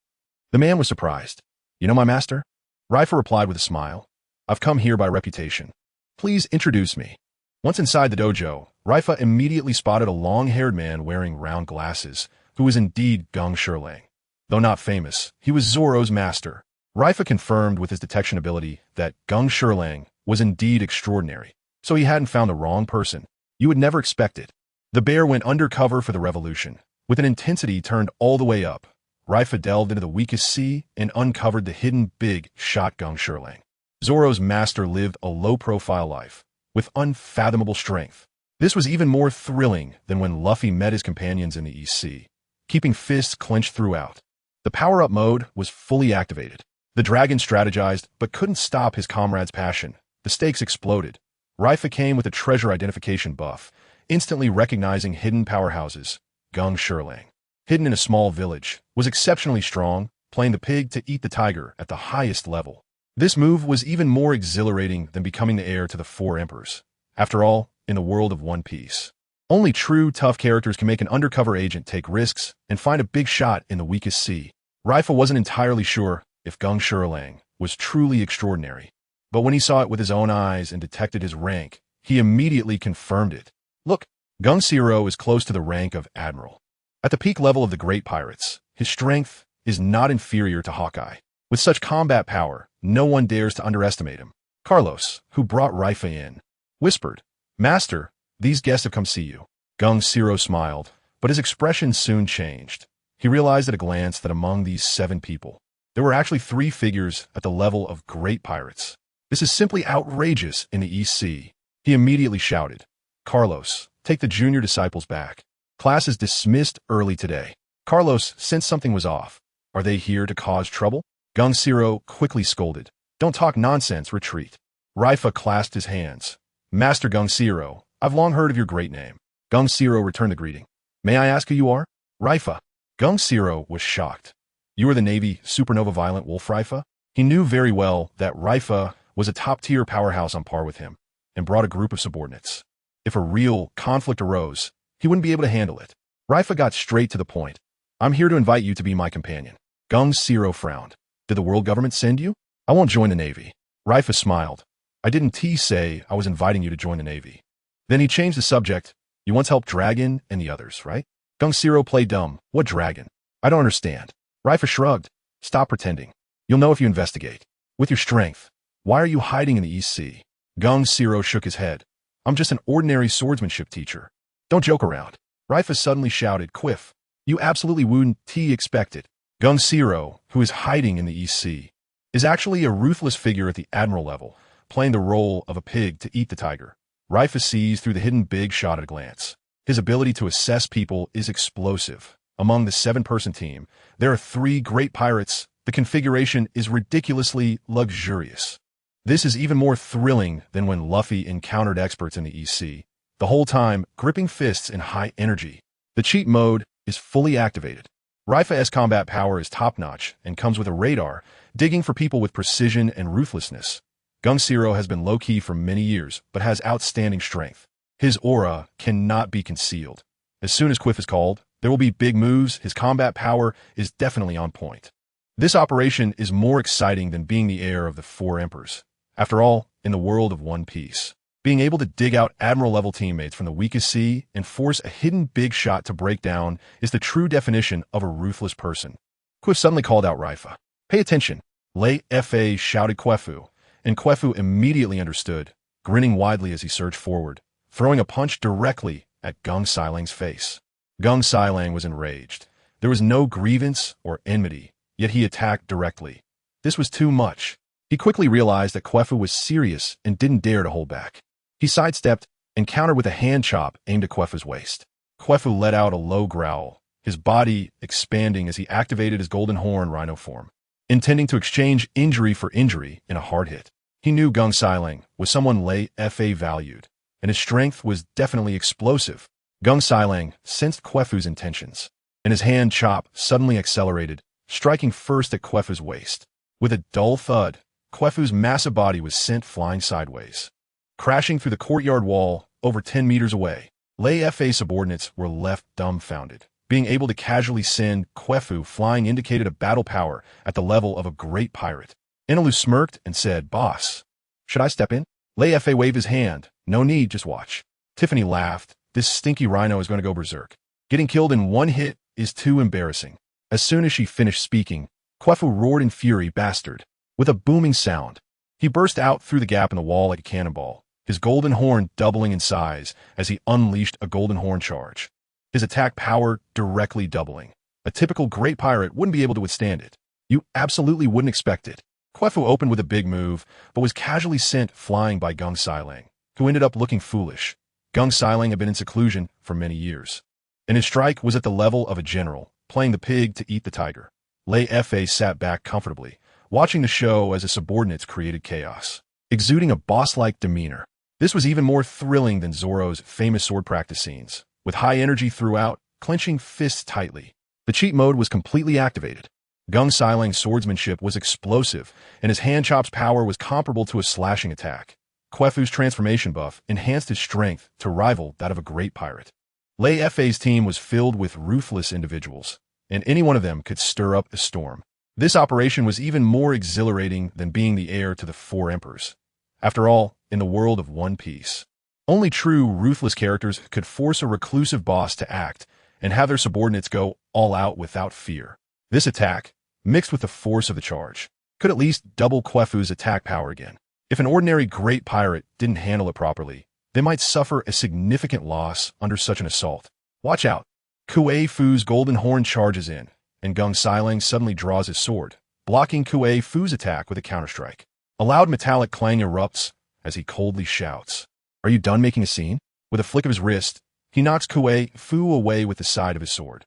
The man was surprised. You know my master? Leifa replied with a smile. I've come here by reputation. Please introduce me. Once inside the dojo, Leifa immediately spotted a long-haired man wearing round glasses, who was indeed Gung Shirlang. Though not famous, he was Zoro's master. Leifa confirmed with his detection ability that Gung Shirlang was indeed extraordinary, so he hadn't found the wrong person. You would never expect it. The bear went undercover for the revolution. With an intensity turned all the way up, Leifa delved into the Weakest Sea and uncovered the hidden big shot Gung Shirlang. Zoro's master lived a low-profile life, with unfathomable strength. This was even more thrilling than when Luffy met his companions in the East Sea, keeping fists clenched throughout. The power-up mode was fully activated. The dragon strategized, but couldn't stop his comrade's passion. The stakes exploded. Leifa came with a treasure identification buff, instantly recognizing hidden powerhouses. Gung Shirlang, hidden in a small village, was exceptionally strong, playing the pig to eat the tiger at the highest level. This move was even more exhilarating than becoming the heir to the Four Emperors. After all, in the world of One Piece, only true tough characters can make an undercover agent take risks and find a big shot in the Weakest Sea. Leifa wasn't entirely sure if Gung Shirlang was truly extraordinary, but when he saw it with his own eyes and detected his rank, he immediately confirmed it. Look, Gung Shiro is close to the rank of Admiral. At the peak level of the great pirates, his strength is not inferior to Hawkeye. With such combat power, no one dares to underestimate him. Carlos, who brought Leifa in, whispered, Master, these guests have come see you. Gung Shiro smiled, but his expression soon changed. He realized at a glance that among these 7 people, there were actually 3 figures at the level of great pirates. This is simply outrageous in the East Sea. He immediately shouted, Carlos, take the junior disciples back. Class is dismissed early today. Carlos sensed something was off. Are they here to cause trouble? Gung Shiro quickly scolded. Don't talk nonsense, retreat. Leifa clasped his hands. Master Gung Shiro, I've long heard of your great name. Gung Shiro returned the greeting. May I ask who you are? Leifa. Gung Shiro was shocked. You are the Navy Supernova Violent Wolf Leifa? He knew very well that Leifa was a top-tier powerhouse on par with him, and brought a group of subordinates. If a real conflict arose, he wouldn't be able to handle it. Leifa got straight to the point. I'm here to invite you to be my companion. Gung Shiro frowned. Did the world government send you? I won't join the Navy. Leifa smiled. I didn't say I was inviting you to join the Navy. Then he changed the subject. You once helped Dragon and the others, right? Gung Shiro played dumb. What dragon? I don't understand. Leifa shrugged. Stop pretending. You'll know if you investigate. With your strength, why are you hiding in the East Sea? Gung Shiro shook his head. I'm just an ordinary swordsmanship teacher. Don't joke around. Leifa suddenly shouted, Quiff. You absolutely wouldn't expect it. Gung Shiro, who is hiding in the East Sea, is actually a ruthless figure at the admiral level, playing the role of a pig to eat the tiger. Leifa sees through the hidden big shot at a glance. His ability to assess people is explosive. Among the 7-person team, there are 3 great pirates. The configuration is ridiculously luxurious. This is even more thrilling than when Luffy encountered experts in the East Sea, the whole time gripping fists in high energy. The cheat mode is fully activated. Leifa's combat power is top-notch and comes with a radar, digging for people with precision and ruthlessness. Gung Shiro has been low-key for many years, but has outstanding strength. His aura cannot be concealed. As soon as Quiff is called, there will be big moves. His combat power is definitely on point. This operation is more exciting than being the heir of the 4 emperors. After all, in the world of One Piece, Being able to dig out admiral-level teammates from the weakest sea and force a hidden big shot to break down is the true definition of a ruthless person. Quef suddenly called out Leifa. "Pay attention!" Leifa shouted Quefu, and Quefu immediately understood, grinning widely as he surged forward, throwing a punch directly at Gung Silang's face. Gung Silang was enraged. There was no grievance or enmity, yet he attacked directly. This was too much. He quickly realized that Quefu was serious and didn't dare to hold back. He sidestepped and countered with a hand chop aimed at Quefu's waist. Quefu let out a low growl, his body expanding as he activated his golden horn rhino form, intending to exchange injury for injury in a hard hit. He knew Gung Silang was someone Leifa valued, and his strength was definitely explosive. Gung Silang sensed Quefu's intentions, and his hand chop suddenly accelerated, striking first at Quefu's waist. With a dull thud, Quefu's massive body was sent flying sideways, crashing through the courtyard wall over 10 meters away. Leifa's subordinates were left dumbfounded. Being able to casually send Quefu flying indicated a battle power at the level of a great pirate. Inalu smirked and said, "Boss, should I step in?" Leifa waved his hand. "No need, just watch." Tiffany laughed. "This stinky rhino is going to go berserk. Getting killed in one hit is too embarrassing." As soon as she finished speaking, Quefu roared in fury, "Bastard!" With a booming sound, he burst out through the gap in the wall like a cannonball, his golden horn doubling in size as he unleashed a golden horn charge, his attack power directly doubling. A typical great pirate wouldn't be able to withstand it. You absolutely wouldn't expect it. Quefu opened with a big move, but was casually sent flying by Gung Silang, who ended up looking foolish. Gung Silang had been in seclusion for many years, and his strike was at the level of a general, playing the pig to eat the tiger. Leifa sat back comfortably, watching the show as his subordinates created chaos, exuding a boss-like demeanor. This was even more thrilling than Zoro's famous sword practice scenes, with high energy throughout, clenching fists tightly. The cheat mode was completely activated. Gung Silang's swordsmanship was explosive, and his hand chop's power was comparable to a slashing attack. Quefu's transformation buff enhanced his strength to rival that of a great pirate. Leifa's team was filled with ruthless individuals, and any one of them could stir up a storm. This operation was even more exhilarating than being the heir to the 4 emperors. After all, in the world of One Piece, only true ruthless characters could force a reclusive boss to act and have their subordinates go all out without fear. This attack, mixed with the force of the charge, could at least double Quefu's attack power again. If an ordinary great pirate didn't handle it properly, they might suffer a significant loss under such an assault. Watch out! Quefu's golden horn charges in, and Gung Silang suddenly draws his sword, blocking Quefu's attack with a counterstrike. A loud metallic clang erupts as he coldly shouts, "Are you done making a scene?" With a flick of his wrist, he knocks Quefu away with the side of his sword.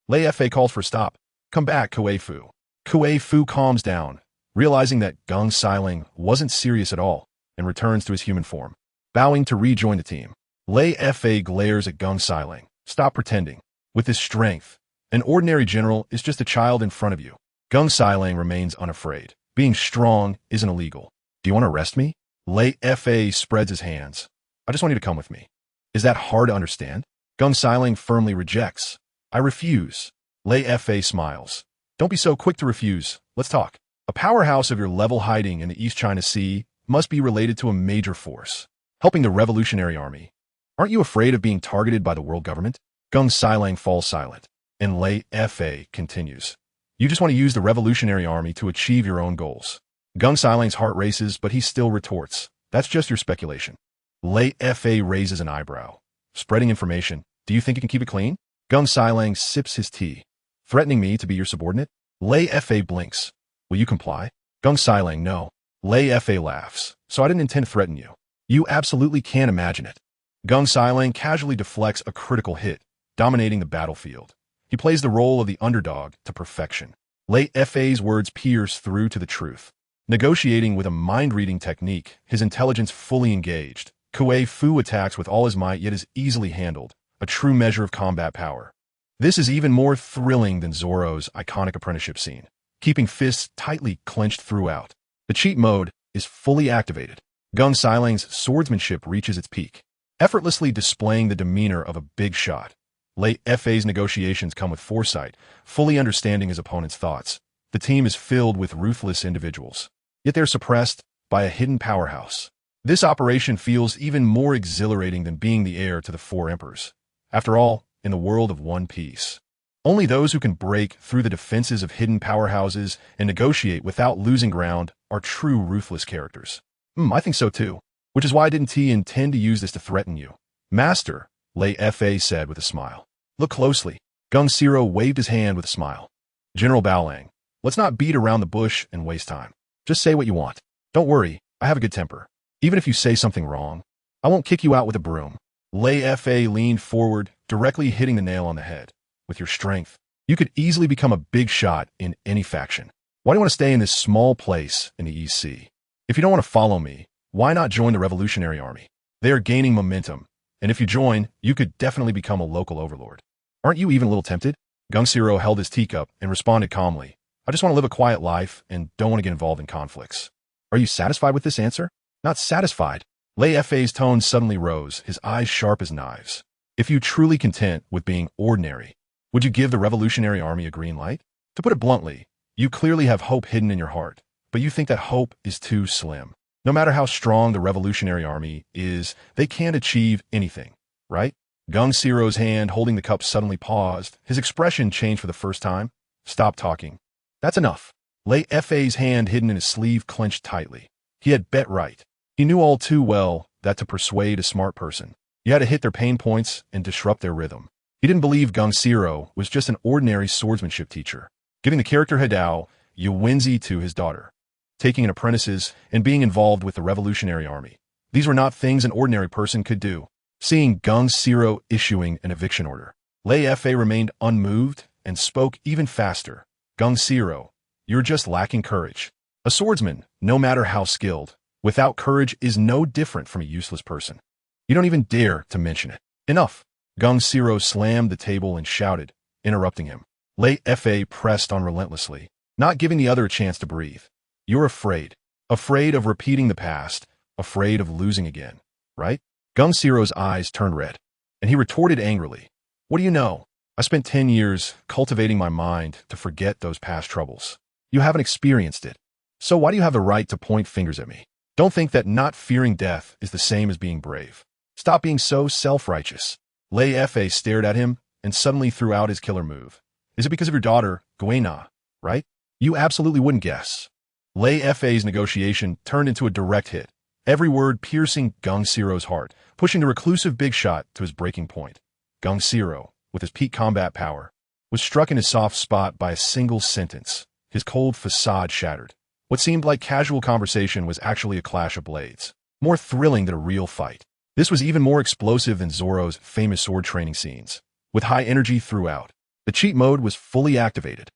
Leifa calls for a stop. "Come back, Quefu." Quefu calms down, realizing that Gung Silang wasn't serious at all, and returns to his human form, bowing to rejoin the team. Leifa glares at Gung Silang. "Stop pretending. With his strength, an ordinary general is just a child in front of you." Gung Silang remains unafraid. Being strong isn't illegal. "Do you want to arrest me?" Leifa spreads his hands. "I just want you to come with me." "Is that hard to understand?" Gung Silang firmly rejects. "I refuse." Leifa smiles. "Don't be so quick to refuse. Let's talk. A powerhouse of your level hiding in the East China Sea must be related to a major force, helping the Revolutionary Army. Aren't you afraid of being targeted by the world government?" Gung Silang falls silent, and Leifa continues. "You just want to use the Revolutionary Army to achieve your own goals." Gung Silang's heart races, but he still retorts, "That's just your speculation." Leifa raises an eyebrow. "Spreading information, do you think you can keep it clean?" Gung Silang sips his tea. "Threatening me to be your subordinate?" Leifa blinks. "Will you comply?" Gung Silang, "No." Leifa laughs. "So I didn't intend to threaten you. You absolutely can't imagine it." Gung Silang casually deflects a critical hit, dominating the battlefield. He plays the role of the underdog to perfection. Leifa's words pierce through to the truth. Negotiating with a mind-reading technique, his intelligence fully engaged, Quefu attacks with all his might yet is easily handled, a true measure of combat power. This is even more thrilling than Zoro's iconic apprenticeship scene, keeping fists tightly clenched throughout. The cheat mode is fully activated. Gung Silang's swordsmanship reaches its peak, effortlessly displaying the demeanor of a big shot. Leifa's negotiations come with foresight, fully understanding his opponent's thoughts. The team is filled with ruthless individuals, yet they're suppressed by a hidden powerhouse. This operation feels even more exhilarating than being the heir to the four emperors. After all, in the world of One Piece, only those who can break through the defenses of hidden powerhouses and negotiate without losing ground are true ruthless characters. I think so too. Which is why didn't he intend to use this to threaten you? Master, Leifa said with a smile. Look closely. Gung Siro waved his hand with a smile. General Baolang, let's not beat around the bush and waste time. Just say what you want. Don't worry, I have a good temper. Even if you say something wrong, I won't kick you out with a broom. Leifa leaned forward, directly hitting the nail on the head. With your strength, you could easily become a big shot in any faction. Why do you want to stay in this small place in the East Sea? If you don't want to follow me, why not join the Revolutionary Army? They are gaining momentum, and if you join, you could definitely become a local overlord. Aren't you even a little tempted? Gung Siro held his teacup and responded calmly. I just want to live a quiet life and don't want to get involved in conflicts. Are you satisfied with this answer? Not satisfied. Leifa's tone suddenly rose, his eyes sharp as knives. If you truly content with being ordinary, would you give the Revolutionary Army a green light? To put it bluntly, you clearly have hope hidden in your heart, but you think that hope is too slim. No matter how strong the Revolutionary Army is, they can't achieve anything, right? Gung Siro's hand holding the cup suddenly paused. His expression changed for the first time. Stop talking. That's enough. Leifa's hand hidden in his sleeve clenched tightly. He had bet right. He knew all too well that to persuade a smart person, you had to hit their pain points and disrupt their rhythm. He didn't believe Gung Siro was just an ordinary swordsmanship teacher, giving the character Hidao Yuwenzi to his daughter, taking in apprentices, and being involved with the Revolutionary Army. These were not things an ordinary person could do. Seeing Gung Siro issuing an eviction order, Leifa remained unmoved and spoke even faster. Gung Siro, you're just lacking courage. A swordsman, no matter how skilled, without courage is no different from a useless person. You don't even dare to mention it. Enough. Gung Siro slammed the table and shouted, interrupting him. Leifa pressed on relentlessly, not giving the other a chance to breathe. You're afraid. Afraid of repeating the past, afraid of losing again, right? Gung Siro's eyes turned red, and he retorted angrily. What do you know? I spent 10 years cultivating my mind to forget those past troubles. You haven't experienced it. So why do you have the right to point fingers at me? Don't think that not fearing death is the same as being brave. Stop being so self-righteous. Leifa stared at him and suddenly threw out his killer move. Is it because of your daughter, Guena, right? You absolutely wouldn't guess. Leifa's negotiation turned into a direct hit, every word piercing Gung Siro's heart, pushing the reclusive big shot to his breaking point. Gung Siro, with his peak combat power, was struck in his soft spot by a single sentence. His cold facade shattered. What seemed like casual conversation was actually a clash of blades, more thrilling than a real fight. This was even more explosive than Zoro's famous sword training scenes, with high energy throughout. The cheat mode was fully activated.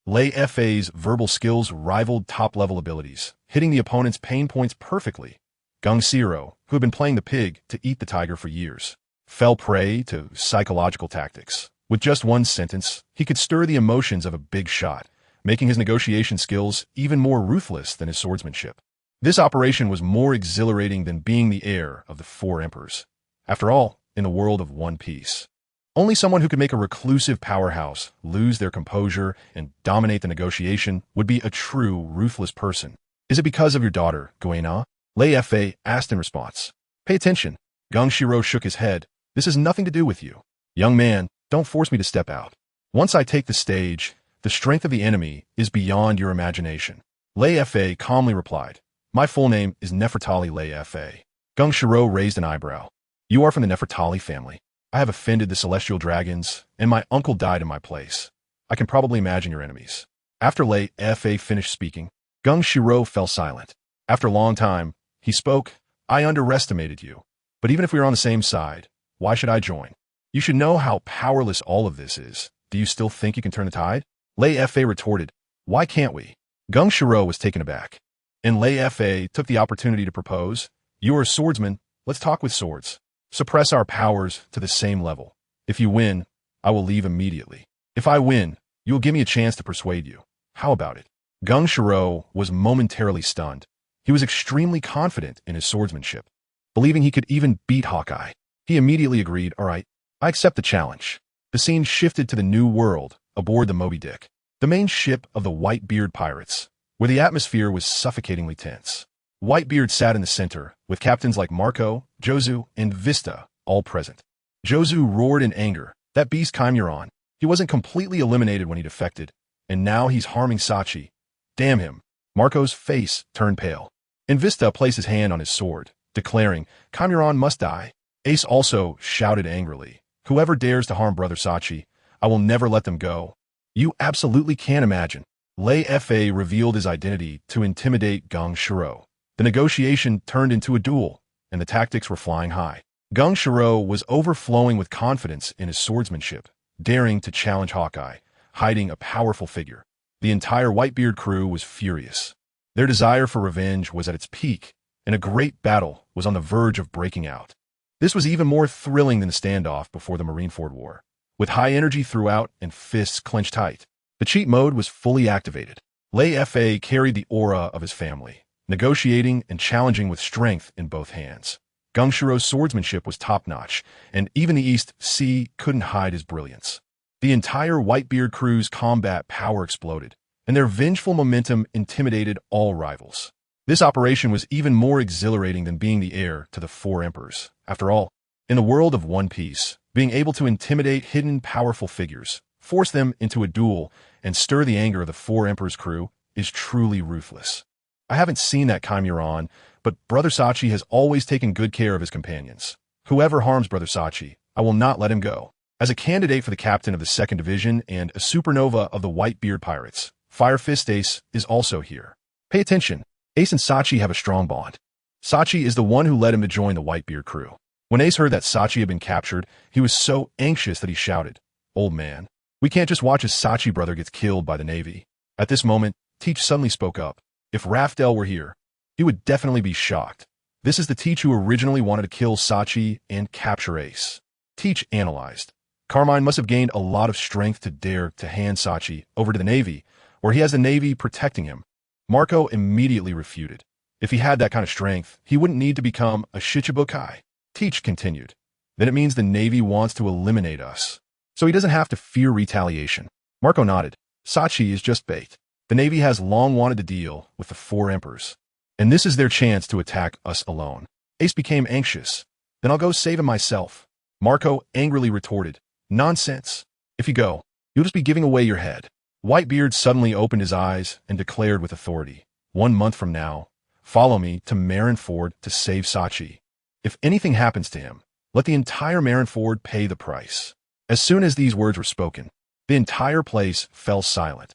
Leifa's verbal skills rivaled top-level abilities, hitting the opponent's pain points perfectly. Gung Siro, who had been playing the pig to eat the tiger for years, fell prey to psychological tactics. With just one sentence, he could stir the emotions of a big shot, making his negotiation skills even more ruthless than his swordsmanship. This operation was more exhilarating than being the heir of the four emperors. After all, in the world of One Piece, only someone who could make a reclusive powerhouse lose their composure and dominate the negotiation would be a true ruthless person. Is it because of your daughter, Guena? Leifa asked in response. Pay attention. Gung Siro shook his head. This has nothing to do with you. Young man, don't force me to step out. Once I take the stage, the strength of the enemy is beyond your imagination. Leifa calmly replied. My full name is Nefertali Leifa. Gung Siro raised an eyebrow. You are from the Nefertali family. I have offended the celestial dragons, and my uncle died in my place. I can probably imagine your enemies. After Leifa finished speaking, Gung Siro fell silent. After a long time, he spoke. I underestimated you. But even if we are on the same side, why should I join? You should know how powerless all of this is. Do you still think you can turn the tide? Leifa retorted. Why can't we? Gung Siro was taken aback. And Leifa took the opportunity to propose. You are a swordsman. Let's talk with swords. Suppress our powers to the same level. If you win, I will leave immediately. If I win, you will give me a chance to persuade you. How about it? Gung Siro was momentarily stunned. He was extremely confident in his swordsmanship, believing he could even beat Hawkeye. He immediately agreed, all right, I accept the challenge. The scene shifted to the New World, aboard the Moby Dick, the main ship of the Whitebeard pirates, where the atmosphere was suffocatingly tense. Whitebeard sat in the center, with captains like Marco, Jozu, and Vista all present. Jozu roared in anger. That beast Chimeron. He wasn't completely eliminated when he defected, and now he's harming Sachi. Damn him. Marco's face turned pale. And Vista placed his hand on his sword, declaring, Chimeron must die. Ace also shouted angrily, whoever dares to harm Brother Sachi, I will never let them go. You absolutely can't imagine. Leifa revealed his identity to intimidate Geng Shiro. The negotiation turned into a duel, and the tactics were flying high. Geng Shiro was overflowing with confidence in his swordsmanship, daring to challenge Hawkeye, hiding a powerful figure. The entire Whitebeard crew was furious. Their desire for revenge was at its peak, and a great battle was on the verge of breaking out. This was even more thrilling than the standoff before the Marineford War. With high energy throughout and fists clenched tight, the cheat mode was fully activated. Leifa carried the aura of his family, negotiating and challenging with strength in both hands. Geng Shiro's swordsmanship was top-notch, and even the East Sea couldn't hide his brilliance. The entire Whitebeard crew's combat power exploded, and their vengeful momentum intimidated all rivals. This operation was even more exhilarating than being the heir to the Four Emperors. After all, in the world of One Piece, being able to intimidate hidden powerful figures, force them into a duel, and stir the anger of the Four Emperors crew is truly ruthless. I haven't seen that Chimeron, but Brother Sachi has always taken good care of his companions. Whoever harms Brother Sachi, I will not let him go. As a candidate for the captain of the 2nd Division and a supernova of the Whitebeard Pirates, Fire Fist Ace is also here. Pay attention. Ace and Sachi have a strong bond. Sachi is the one who led him to join the Whitebeard crew. When Ace heard that Sachi had been captured, he was so anxious that he shouted, Old man, we can't just watch his Sachi brother gets killed by the Navy. At this moment, Teach suddenly spoke up. If Raftel were here, he would definitely be shocked. This is the Teach who originally wanted to kill Sachi and capture Ace. Teach analyzed. Carmine must have gained a lot of strength to dare to hand Sachi over to the Navy, where he has the Navy protecting him. Marco immediately refuted. If he had that kind of strength, he wouldn't need to become a Shichibukai. Teach continued. Then it means the Navy wants to eliminate us, so he doesn't have to fear retaliation. Marco nodded. Sachi is just bait. The Navy has long wanted to deal with the Four Emperors, and this is their chance to attack us alone. Ace became anxious. Then I'll go save him myself. Marco angrily retorted. Nonsense. If you go, you'll just be giving away your head. Whitebeard suddenly opened his eyes and declared with authority, 1 month from now, follow me to Marineford to save Sachi. If anything happens to him, let the entire Marineford pay the price. As soon as these words were spoken, the entire place fell silent.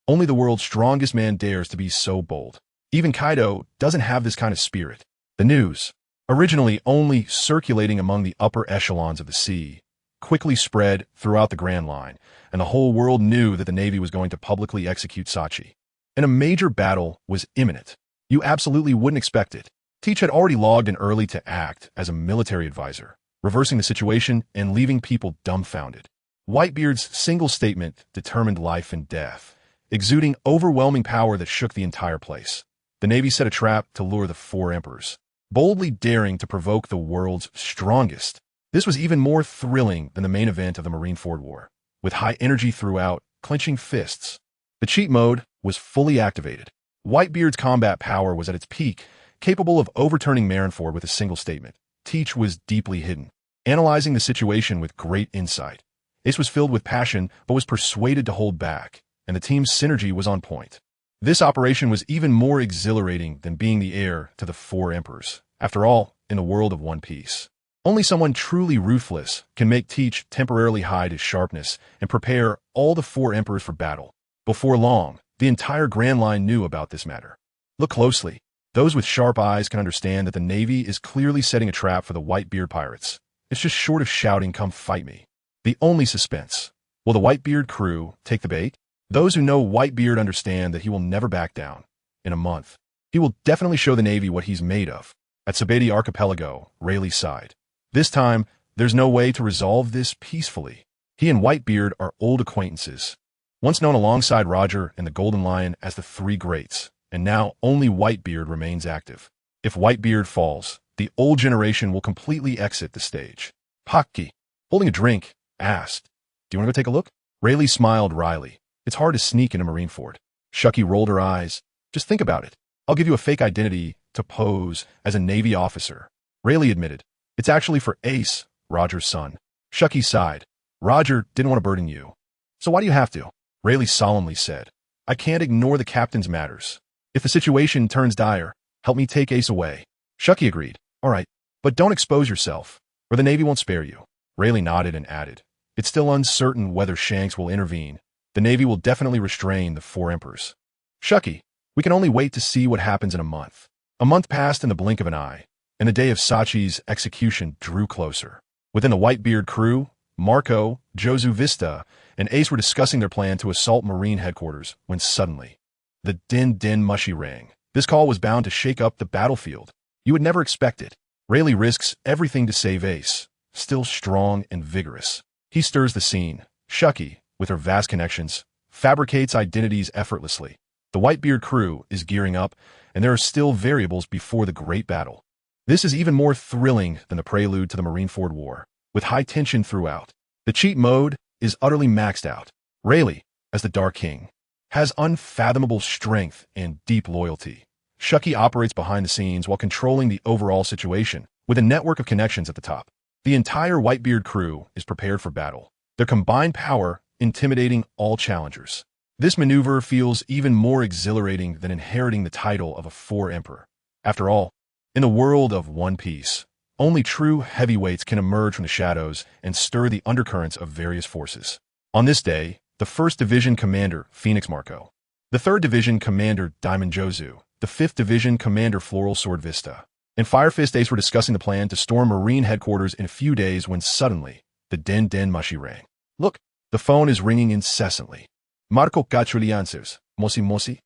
Only the world's strongest man dares to be so bold. Even Kaido doesn't have this kind of spirit. The news, originally only circulating among the upper echelons of the sea, quickly spread throughout the Grand Line, and the whole world knew that the Navy was going to publicly execute Sachi. And a major battle was imminent. You absolutely wouldn't expect it. Teach had already logged in early to act as a military advisor, reversing the situation and leaving people dumbfounded. Whitebeard's single statement determined life and death, exuding overwhelming power that shook the entire place. The Navy set a trap to lure the Four Emperors, boldly daring to provoke the world's strongest. This was even more thrilling than the main event of the Marineford War. With high energy throughout, clenching fists, the cheat mode was fully activated. Whitebeard's combat power was at its peak, capable of overturning Marineford with a single statement. Teach was deeply hidden, analyzing the situation with great insight. Ace was filled with passion, but was persuaded to hold back, and the team's synergy was on point. This operation was even more exhilarating than being the heir to the Four Emperors. After all, in the world of One Piece, only someone truly ruthless can make Teach temporarily hide his sharpness and prepare all the Four Emperors for battle. Before long, the entire Grand Line knew about this matter. Look closely. Those with sharp eyes can understand that the Navy is clearly setting a trap for the Whitebeard pirates. It's just short of shouting, "Come fight me." The only suspense. Will the Whitebeard crew take the bait? Those who know Whitebeard understand that he will never back down. In a month, he will definitely show the Navy what he's made of. At Sabeti Archipelago, Rayleigh sighed. This time, there's no way to resolve this peacefully. He and Whitebeard are old acquaintances, once known alongside Roger and the Golden Lion as the Three Greats, and now only Whitebeard remains active. If Whitebeard falls, the old generation will completely exit the stage. Paki, holding a drink, asked, "Do you want to go take a look?" Rayleigh smiled wryly. It's hard to sneak into Marineford. Shucky rolled her eyes. Just think about it. I'll give you a fake identity to pose as a Navy officer. Rayleigh admitted, "It's actually for Ace, Roger's son." Shucky sighed. "Roger didn't want to burden you. So why do you have to?" Rayleigh solemnly said, "I can't ignore the captain's matters. If the situation turns dire, help me take Ace away." Shucky agreed. "All right, but don't expose yourself, or the Navy won't spare you." Rayleigh nodded and added, "It's still uncertain whether Shanks will intervene. The Navy will definitely restrain the four emperors." "Shucky, we can only wait to see what happens in a month." A month passed in the blink of an eye, and the day of Sachi's execution drew closer. Within the Whitebeard crew, Marco, Josu Vista, and Ace were discussing their plan to assault Marine headquarters when suddenly, the din mushy rang. This call was bound to shake up the battlefield. You would never expect it. Rayleigh risks everything to save Ace, still strong and vigorous. He stirs the scene. Shucky, with her vast connections, fabricates identities effortlessly. The Whitebeard crew is gearing up, and there are still variables before the great battle. This is even more thrilling than the prelude to the Marineford War, with high tension throughout. The cheat mode is utterly maxed out. Rayleigh, as the Dark King, has unfathomable strength and deep loyalty. Shucky operates behind the scenes while controlling the overall situation, with a network of connections at the top. The entire Whitebeard crew is prepared for battle, their combined power intimidating all challengers. This maneuver feels even more exhilarating than inheriting the title of a four-emperor. After all, in the world of One Piece, only true heavyweights can emerge from the shadows and stir the undercurrents of various forces. On this day, the 1st Division Commander Phoenix Marco, the 3rd Division Commander Diamond Josu, the 5th Division Commander Floral Sword Vista, and Firefist Ace were discussing the plan to storm Marine headquarters in a few days when suddenly, the din mushy rang. Look, the phone is ringing incessantly. Marco Cachuli answers. "Mosi mosi?"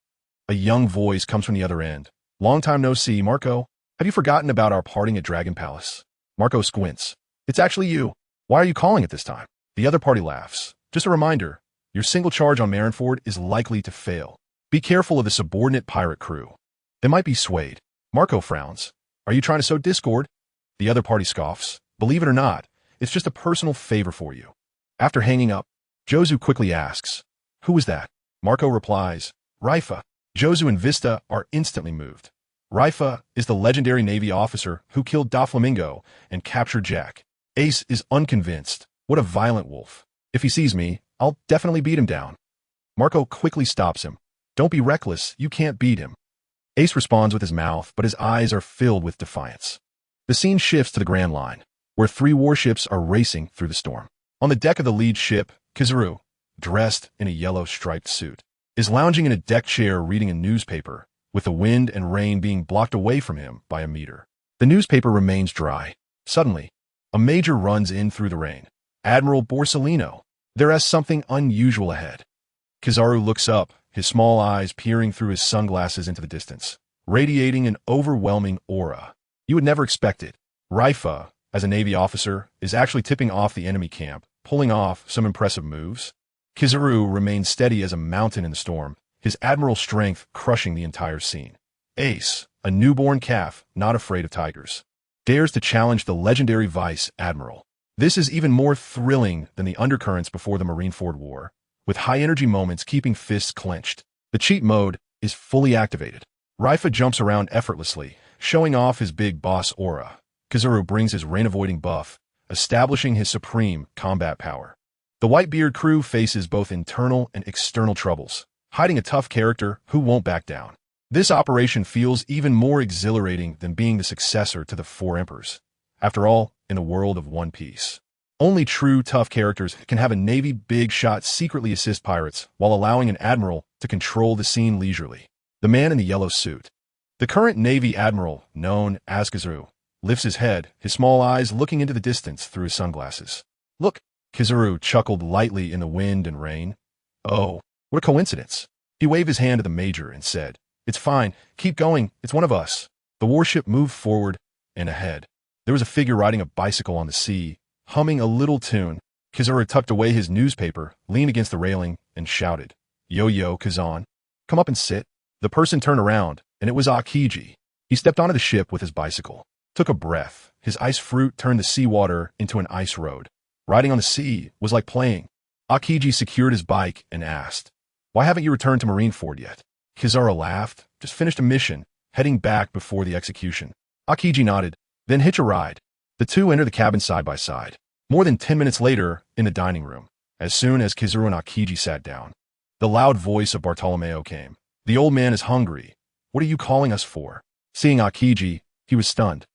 A young voice comes from the other end. "Long time no see, Marco. Have you forgotten about our parting at Dragon Palace?" Marco squints. "It's actually you. Why are you calling at this time?" The other party laughs. "Just a reminder, your single charge on Marineford is likely to fail. Be careful of the subordinate pirate crew. They might be swayed." Marco frowns. "Are you trying to sow discord?" The other party scoffs. "Believe it or not, it's just a personal favor for you." After hanging up, Josu quickly asks, "Who was that?" Marco replies, "Leifa." Josu and Vista are instantly moved. Leifa is the legendary Navy officer who killed Doflamingo and captured Jack. Ace is unconvinced. "What a violent wolf. If he sees me, I'll definitely beat him down." Marco quickly stops him. "Don't be reckless, you can't beat him." Ace responds with his mouth, but his eyes are filled with defiance. The scene shifts to the Grand Line, where 3 warships are racing through the storm. On the deck of the lead ship, Kizaru, dressed in a yellow striped suit, is lounging in a deck chair reading a newspaper, with the wind and rain being blocked away from him by a meter. The newspaper remains dry. Suddenly, a major runs in through the rain. "Admiral Borsellino, there is something unusual ahead." Kizaru looks up, his small eyes peering through his sunglasses into the distance, radiating an overwhelming aura. You would never expect it. Leifa, as a Navy officer, is actually tipping off the enemy camp, pulling off some impressive moves. Kizaru remains steady as a mountain in the storm, his admiral strength crushing the entire scene. Ace, a newborn calf not afraid of tigers, dares to challenge the legendary Vice Admiral. This is even more thrilling than the undercurrents before the Marineford War, with high-energy moments keeping fists clenched. The cheat mode is fully activated. Leifa jumps around effortlessly, showing off his big boss aura. Kizaru brings his rain-avoiding buff, establishing his supreme combat power. The Whitebeard crew faces both internal and external troubles, hiding a tough character who won't back down. This operation feels even more exhilarating than being the successor to the Four Emperors. After all, in the world of One Piece, only true tough characters can have a Navy big shot secretly assist pirates while allowing an admiral to control the scene leisurely. The man in the yellow suit, the current Navy admiral known as Kizaru, lifts his head, his small eyes looking into the distance through his sunglasses. "Look," Kizaru chuckled lightly in the wind and rain. "Oh, what a coincidence." He waved his hand to the major and said, "It's fine, keep going, it's one of us." The warship moved forward and ahead. There was a figure riding a bicycle on the sea, humming a little tune. Kizaru tucked away his newspaper, leaned against the railing, and shouted, "Yo, Kazan, come up and sit." The person turned around, and it was Akiji. He stepped onto the ship with his bicycle, took a breath. His ice fruit turned the seawater into an ice road. Riding on the sea was like playing. Akiji secured his bike and asked, "Why haven't you returned to Marineford yet?" Kizaru laughed. "Just finished a mission. heading back before the execution. Akiji nodded, then hitch a ride. The two enter the cabin side by side. More than 10 minutes later, in the dining room, as soon as Kizaru and Akiji sat down, the loud voice of Bartolomeo came. The old man is hungry. What are you calling us for? Seeing Akiji, he was stunned.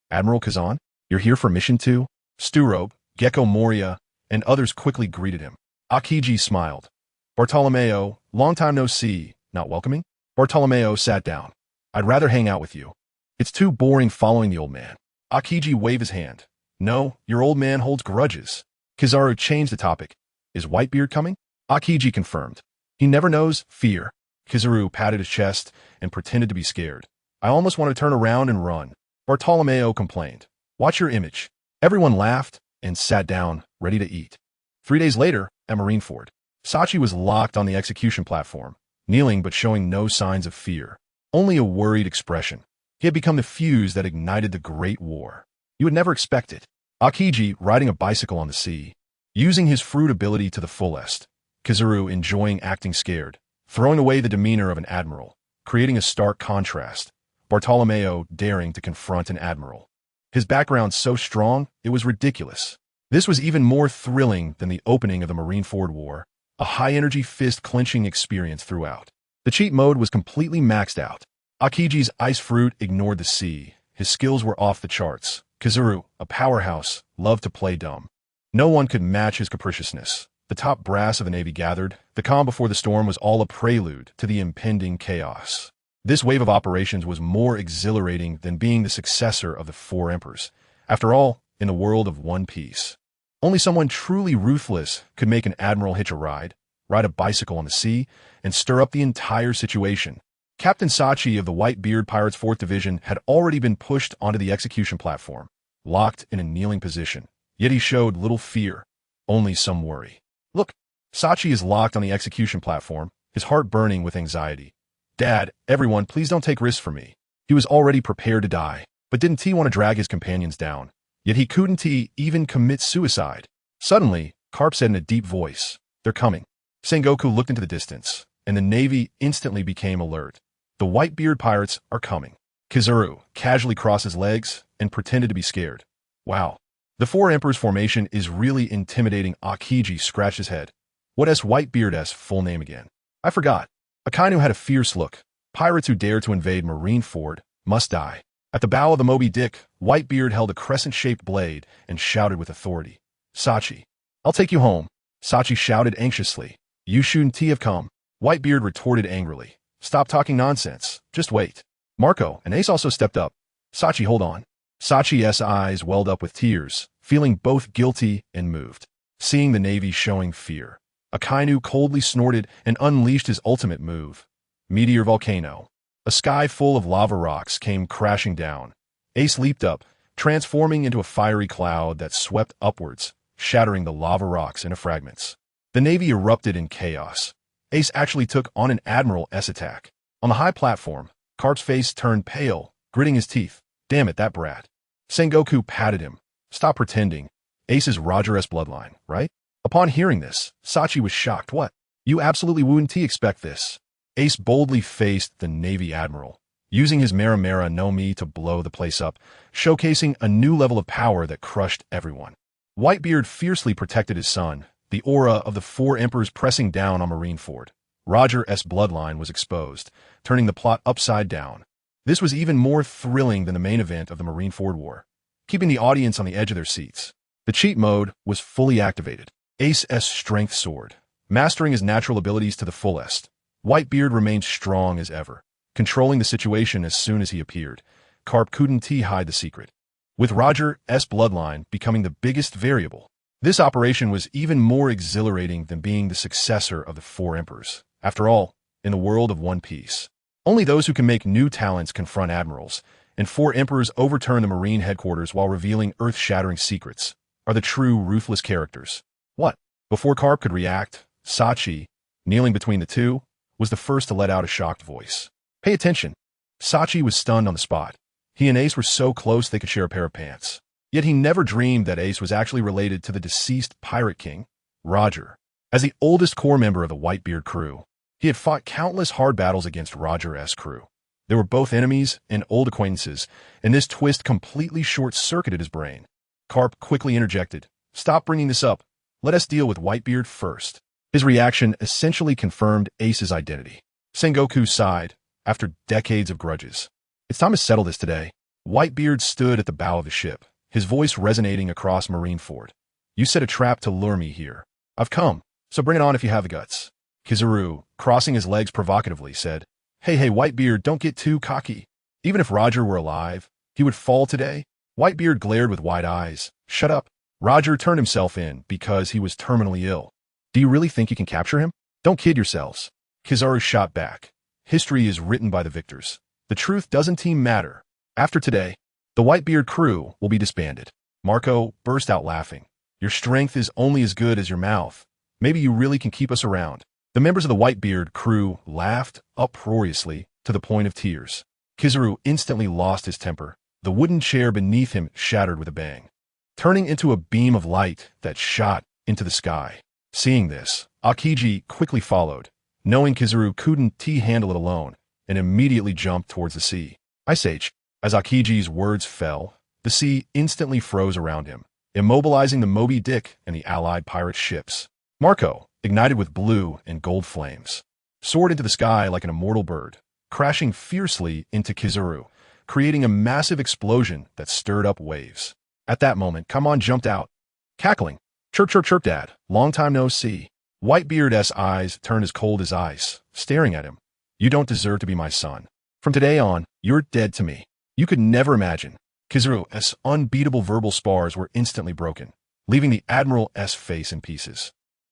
Admiral Kazan, you're here for mission 2? Sturobe, Gecko Moria, and others quickly greeted him. Akiji smiled. Bartolomeo, long time no see, not welcoming? Bartolomeo sat down. I'd rather hang out with you. It's too boring following the old man. Akiji waved his hand. No, your old man holds grudges. Kizaru changed the topic. Is Whitebeard coming? Akiji confirmed. He never knows fear. Kizaru patted his chest and pretended to be scared. I almost want to turn around and run. Bartolomeo complained. Watch your image. Everyone laughed and sat down, ready to eat. 3 days later, at Marineford, Sachi was locked on the execution platform, kneeling but showing no signs of fear. Only a worried expression. He had become the fuse that ignited the Great War. You would never expect it. Akiji riding a bicycle on the sea, using his fruit ability to the fullest. Kizaru enjoying acting scared, throwing away the demeanor of an admiral, creating a stark contrast. Bartolomeo daring to confront an admiral. His background so strong, it was ridiculous. This was even more thrilling than the opening of the Marineford War, a high-energy fist-clenching experience throughout. The cheat mode was completely maxed out. Akiji's ice fruit ignored the sea. His skills were off the charts. Kizaru, a powerhouse, loved to play dumb. No one could match his capriciousness. The top brass of the Navy gathered. The calm before the storm was all a prelude to the impending chaos. This wave of operations was more exhilarating than being the successor of the Four Emperors. After all, in the world of One Piece, only someone truly ruthless could make an admiral hitch a ride a bicycle on the sea, and stir up the entire situation. Captain Sachi of the Whitebeard Pirates 4th Division had already been pushed onto the execution platform, locked in a kneeling position. Yet he showed little fear, only some worry. Look, Sachi is locked on the execution platform, his heart burning with anxiety. Dad, everyone, please don't take risks for me. He was already prepared to die, but didn't he want to drag his companions down? Yet he couldn't even commit suicide. Suddenly, Carp said in a deep voice, "They're coming." Sengoku looked into the distance, and the Navy instantly became alert. The Whitebeard pirates are coming. Kizaru casually crossed his legs and pretended to be scared. Wow. The Four Emperors formation is really intimidating. Akiji scratched his head. What is Whitebeard's full name again? I forgot. Akainu had a fierce look. Pirates who dare to invade Marineford must die. At the bow of the Moby Dick, Whitebeard held a crescent-shaped blade and shouted with authority. Sachi, I'll take you home. Sachi shouted anxiously. You shouldn't have come. Whitebeard retorted angrily. Stop talking nonsense. Just wait. Marco and Ace also stepped up. Sachi, hold on. Sachi's eyes welled up with tears, feeling both guilty and moved. Seeing the Navy showing fear, Akainu coldly snorted and unleashed his ultimate move. Meteor Volcano. A sky full of lava rocks came crashing down. Ace leaped up, transforming into a fiery cloud that swept upwards, shattering the lava rocks into fragments. The Navy erupted in chaos. Ace actually took on an Admiral's attack. On the high platform, Carp's face turned pale, gritting his teeth. Damn it, that brat. Sengoku patted him. Stop pretending. Ace is Roger's bloodline, right? Upon hearing this, Sachi was shocked. What? You absolutely wouldn't expect this. Ace boldly faced the Navy Admiral, using his Maramara no Mi to blow the place up, showcasing a new level of power that crushed everyone. Whitebeard fiercely protected his son, the aura of the Four Emperors pressing down on Marineford. Roger's bloodline was exposed, turning the plot upside down. This was even more thrilling than the main event of the Marineford War, keeping the audience on the edge of their seats. The cheat mode was fully activated. Ace's strength soared, mastering his natural abilities to the fullest. Whitebeard remained strong as ever, controlling the situation as soon as he appeared. Carp couldn't hide the secret, with Roger's bloodline becoming the biggest variable. This operation was even more exhilarating than being the successor of the Four Emperors. After all, in the world of One Piece, only those who can make new talents confront admirals, and Four Emperors overturn the Marine headquarters while revealing earth-shattering secrets, are the true ruthless characters. What? Before Carp could react, Sachi, kneeling between the two, was the first to let out a shocked voice. Pay attention. Sachi was stunned on the spot. He and Ace were so close they could share a pair of pants. Yet he never dreamed that Ace was actually related to the deceased pirate king, Roger. As the oldest core member of the Whitebeard crew, he had fought countless hard battles against Roger's crew. They were both enemies and old acquaintances, and this twist completely short-circuited his brain. Carp quickly interjected, "Stop bringing this up. Let us deal with Whitebeard first." His reaction essentially confirmed Ace's identity. Sengoku sighed, after decades of grudges. "It's time to settle this today." Whitebeard stood at the bow of the ship, his voice resonating across Marineford. "You set a trap to lure me here. I've come, so bring it on if you have the guts." Kizaru, crossing his legs provocatively, said, Hey, Whitebeard, don't get too cocky. Even if Roger were alive, he would fall today." Whitebeard glared with wide eyes. "Shut up." Roger turned himself in because he was terminally ill. "Do you really think you can capture him? Don't kid yourselves." Kizaru shot back. "History is written by the victors. The truth doesn't matter. After today, the Whitebeard crew will be disbanded." Marco burst out laughing. "Your strength is only as good as your mouth. Maybe you really can keep us around." The members of the Whitebeard crew laughed uproariously to the point of tears. Kizaru instantly lost his temper. The wooden chair beneath him shattered with a bang, turning into a beam of light that shot into the sky. Seeing this, Akiji quickly followed, knowing Kizaru couldn't handle it alone, and immediately jumped towards the sea. Ice Age. As Akiji's words fell, the sea instantly froze around him, immobilizing the Moby Dick and the allied pirate ships. Marco, ignited with blue and gold flames, soared into the sky like an immortal bird, crashing fiercely into Kizaru, creating a massive explosion that stirred up waves. At that moment, Kaimon jumped out, cackling, "Chirp, chirp, chirp, Dad. Long time no see." Whitebeard's eyes turned as cold as ice, staring at him. "You don't deserve to be my son. From today on, you're dead to me." You could never imagine. Kizaru's unbeatable verbal spars were instantly broken, leaving the Admiral's face in pieces.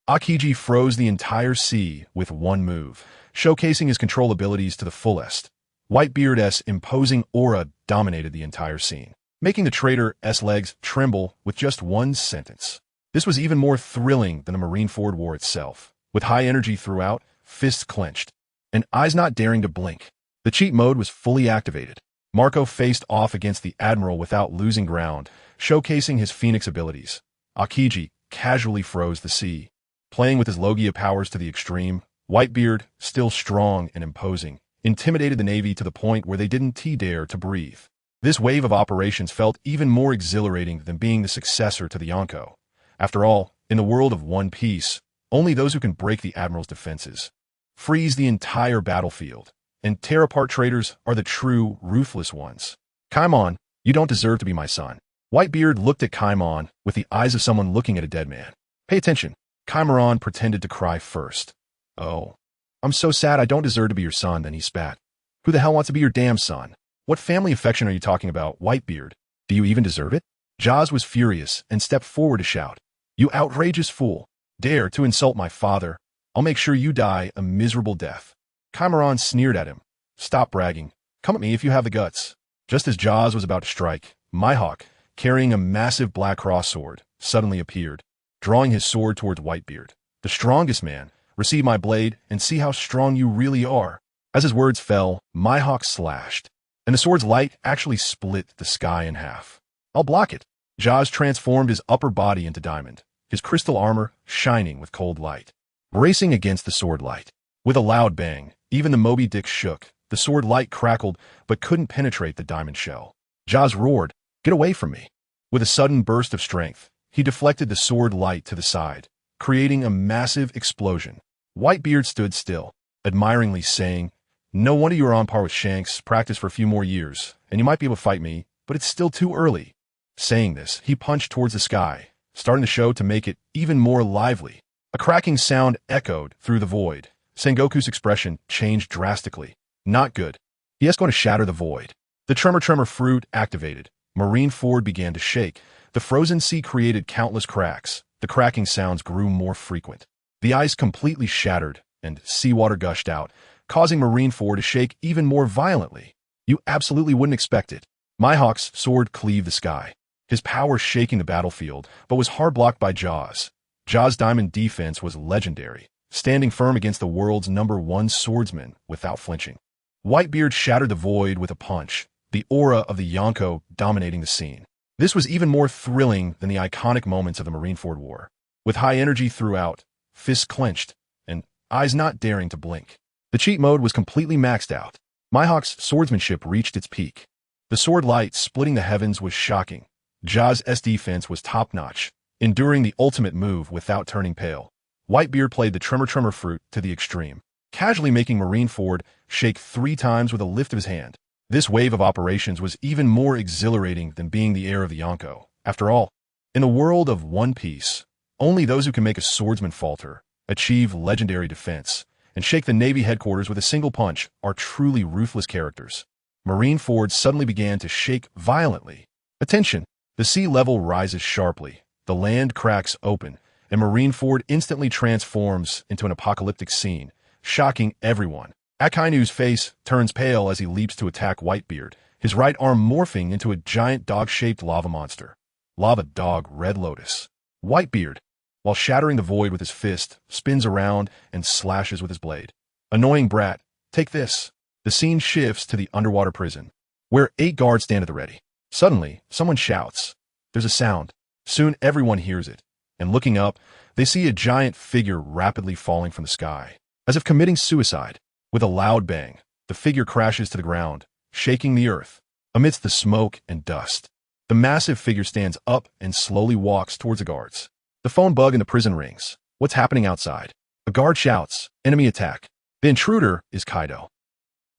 Akiji froze the entire sea with one move, showcasing his control abilities to the fullest. Whitebeard's imposing aura dominated the entire scene, making the traitor's legs tremble with just one sentence. This was even more thrilling than the Marineford War itself. With high energy throughout, fists clenched, and eyes not daring to blink. The cheat mode was fully activated. Marco faced off against the Admiral without losing ground, showcasing his Phoenix abilities. Akiji casually froze the sea, playing with his Logia powers to the extreme. Whitebeard, still strong and imposing, intimidated the Navy to the point where they didn't dare to breathe. This wave of operations felt even more exhilarating than being the successor to the Yonko. After all, in the world of One Piece, only those who can break the Admiral's defenses, freeze the entire battlefield, and tear apart traitors are the true, ruthless ones. "Kaimon, you don't deserve to be my son." Whitebeard looked at Kaimon with the eyes of someone looking at a dead man. "Pay attention." Kaimon pretended to cry first. "Oh, I'm so sad I don't deserve to be your son," then he spat. "Who the hell wants to be your damn son? What family affection are you talking about, Whitebeard? Do you even deserve it?" Jaws was furious and stepped forward to shout, "You outrageous fool! Dare to insult my father? I'll make sure you die a miserable death." Kaimon sneered at him. "Stop bragging. Come at me if you have the guts." Just as Jaws was about to strike, Mihawk, carrying a massive black cross sword, suddenly appeared, drawing his sword towards Whitebeard. "The strongest man, receive my blade and see how strong you really are." As his words fell, Mihawk slashed, and the sword's light actually split the sky in half. "I'll block it." Jaws transformed his upper body into diamond, his crystal armor shining with cold light, racing against the sword light. With a loud bang, even the Moby Dick shook. The sword light crackled, but couldn't penetrate the diamond shell. Jaws roared, "Get away from me." With a sudden burst of strength, he deflected the sword light to the side, creating a massive explosion. Whitebeard stood still, admiringly saying, "No wonder you are on par with Shanks. Practice for a few more years, and you might be able to fight me, but it's still too early." Saying this, he punched towards the sky, starting the show to make it even more lively. A cracking sound echoed through the void. Sengoku's expression changed drastically. Not good. He is going to shatter the void. The tremor fruit activated. Marineford began to shake. The frozen sea created countless cracks. The cracking sounds grew more frequent. The ice completely shattered, and seawater gushed out, causing Marineford to shake even more violently. You absolutely wouldn't expect it. Mihawk's sword cleaved the sky, his power shaking the battlefield, but was hard blocked by Jaws. Jaws' diamond defense was legendary, standing firm against the world's #1 swordsman without flinching. Whitebeard shattered the void with a punch, the aura of the Yonko dominating the scene. This was even more thrilling than the iconic moments of the Marineford War. With high energy throughout, fists clenched, and eyes not daring to blink. The cheat mode was completely maxed out. Mihawk's swordsmanship reached its peak. The sword light splitting the heavens was shocking. Jaw's defense was top-notch, enduring the ultimate move without turning pale. Whitebeard played the tremor fruit to the extreme, casually making Marineford shake 3 times with a lift of his hand. This wave of operations was even more exhilarating than being the heir of the Yonko. After all, in the world of One Piece, only those who can make a swordsman falter, achieve legendary defense, and shake the Navy headquarters with a single punch are truly ruthless characters. Marineford suddenly began to shake violently. Attention! The sea level rises sharply, the land cracks open, and Marineford instantly transforms into an apocalyptic scene, shocking everyone. Akainu's face turns pale as he leaps to attack Whitebeard, his right arm morphing into a giant dog-shaped lava monster. Lava Dog Red Lotus. Whitebeard, while shattering the void with his fist, spins around and slashes with his blade. Annoying brat, take this. The scene shifts to the underwater prison, where 8 guards stand at the ready. Suddenly, someone shouts. There's a sound. Soon everyone hears it, and looking up, they see a giant figure rapidly falling from the sky, as if committing suicide. With a loud bang, the figure crashes to the ground, shaking the earth. Amidst the smoke and dust, the massive figure stands up and slowly walks towards the guards. The phone bug in the prison rings. What's happening outside? A guard shouts, enemy attack. The intruder is Kaido.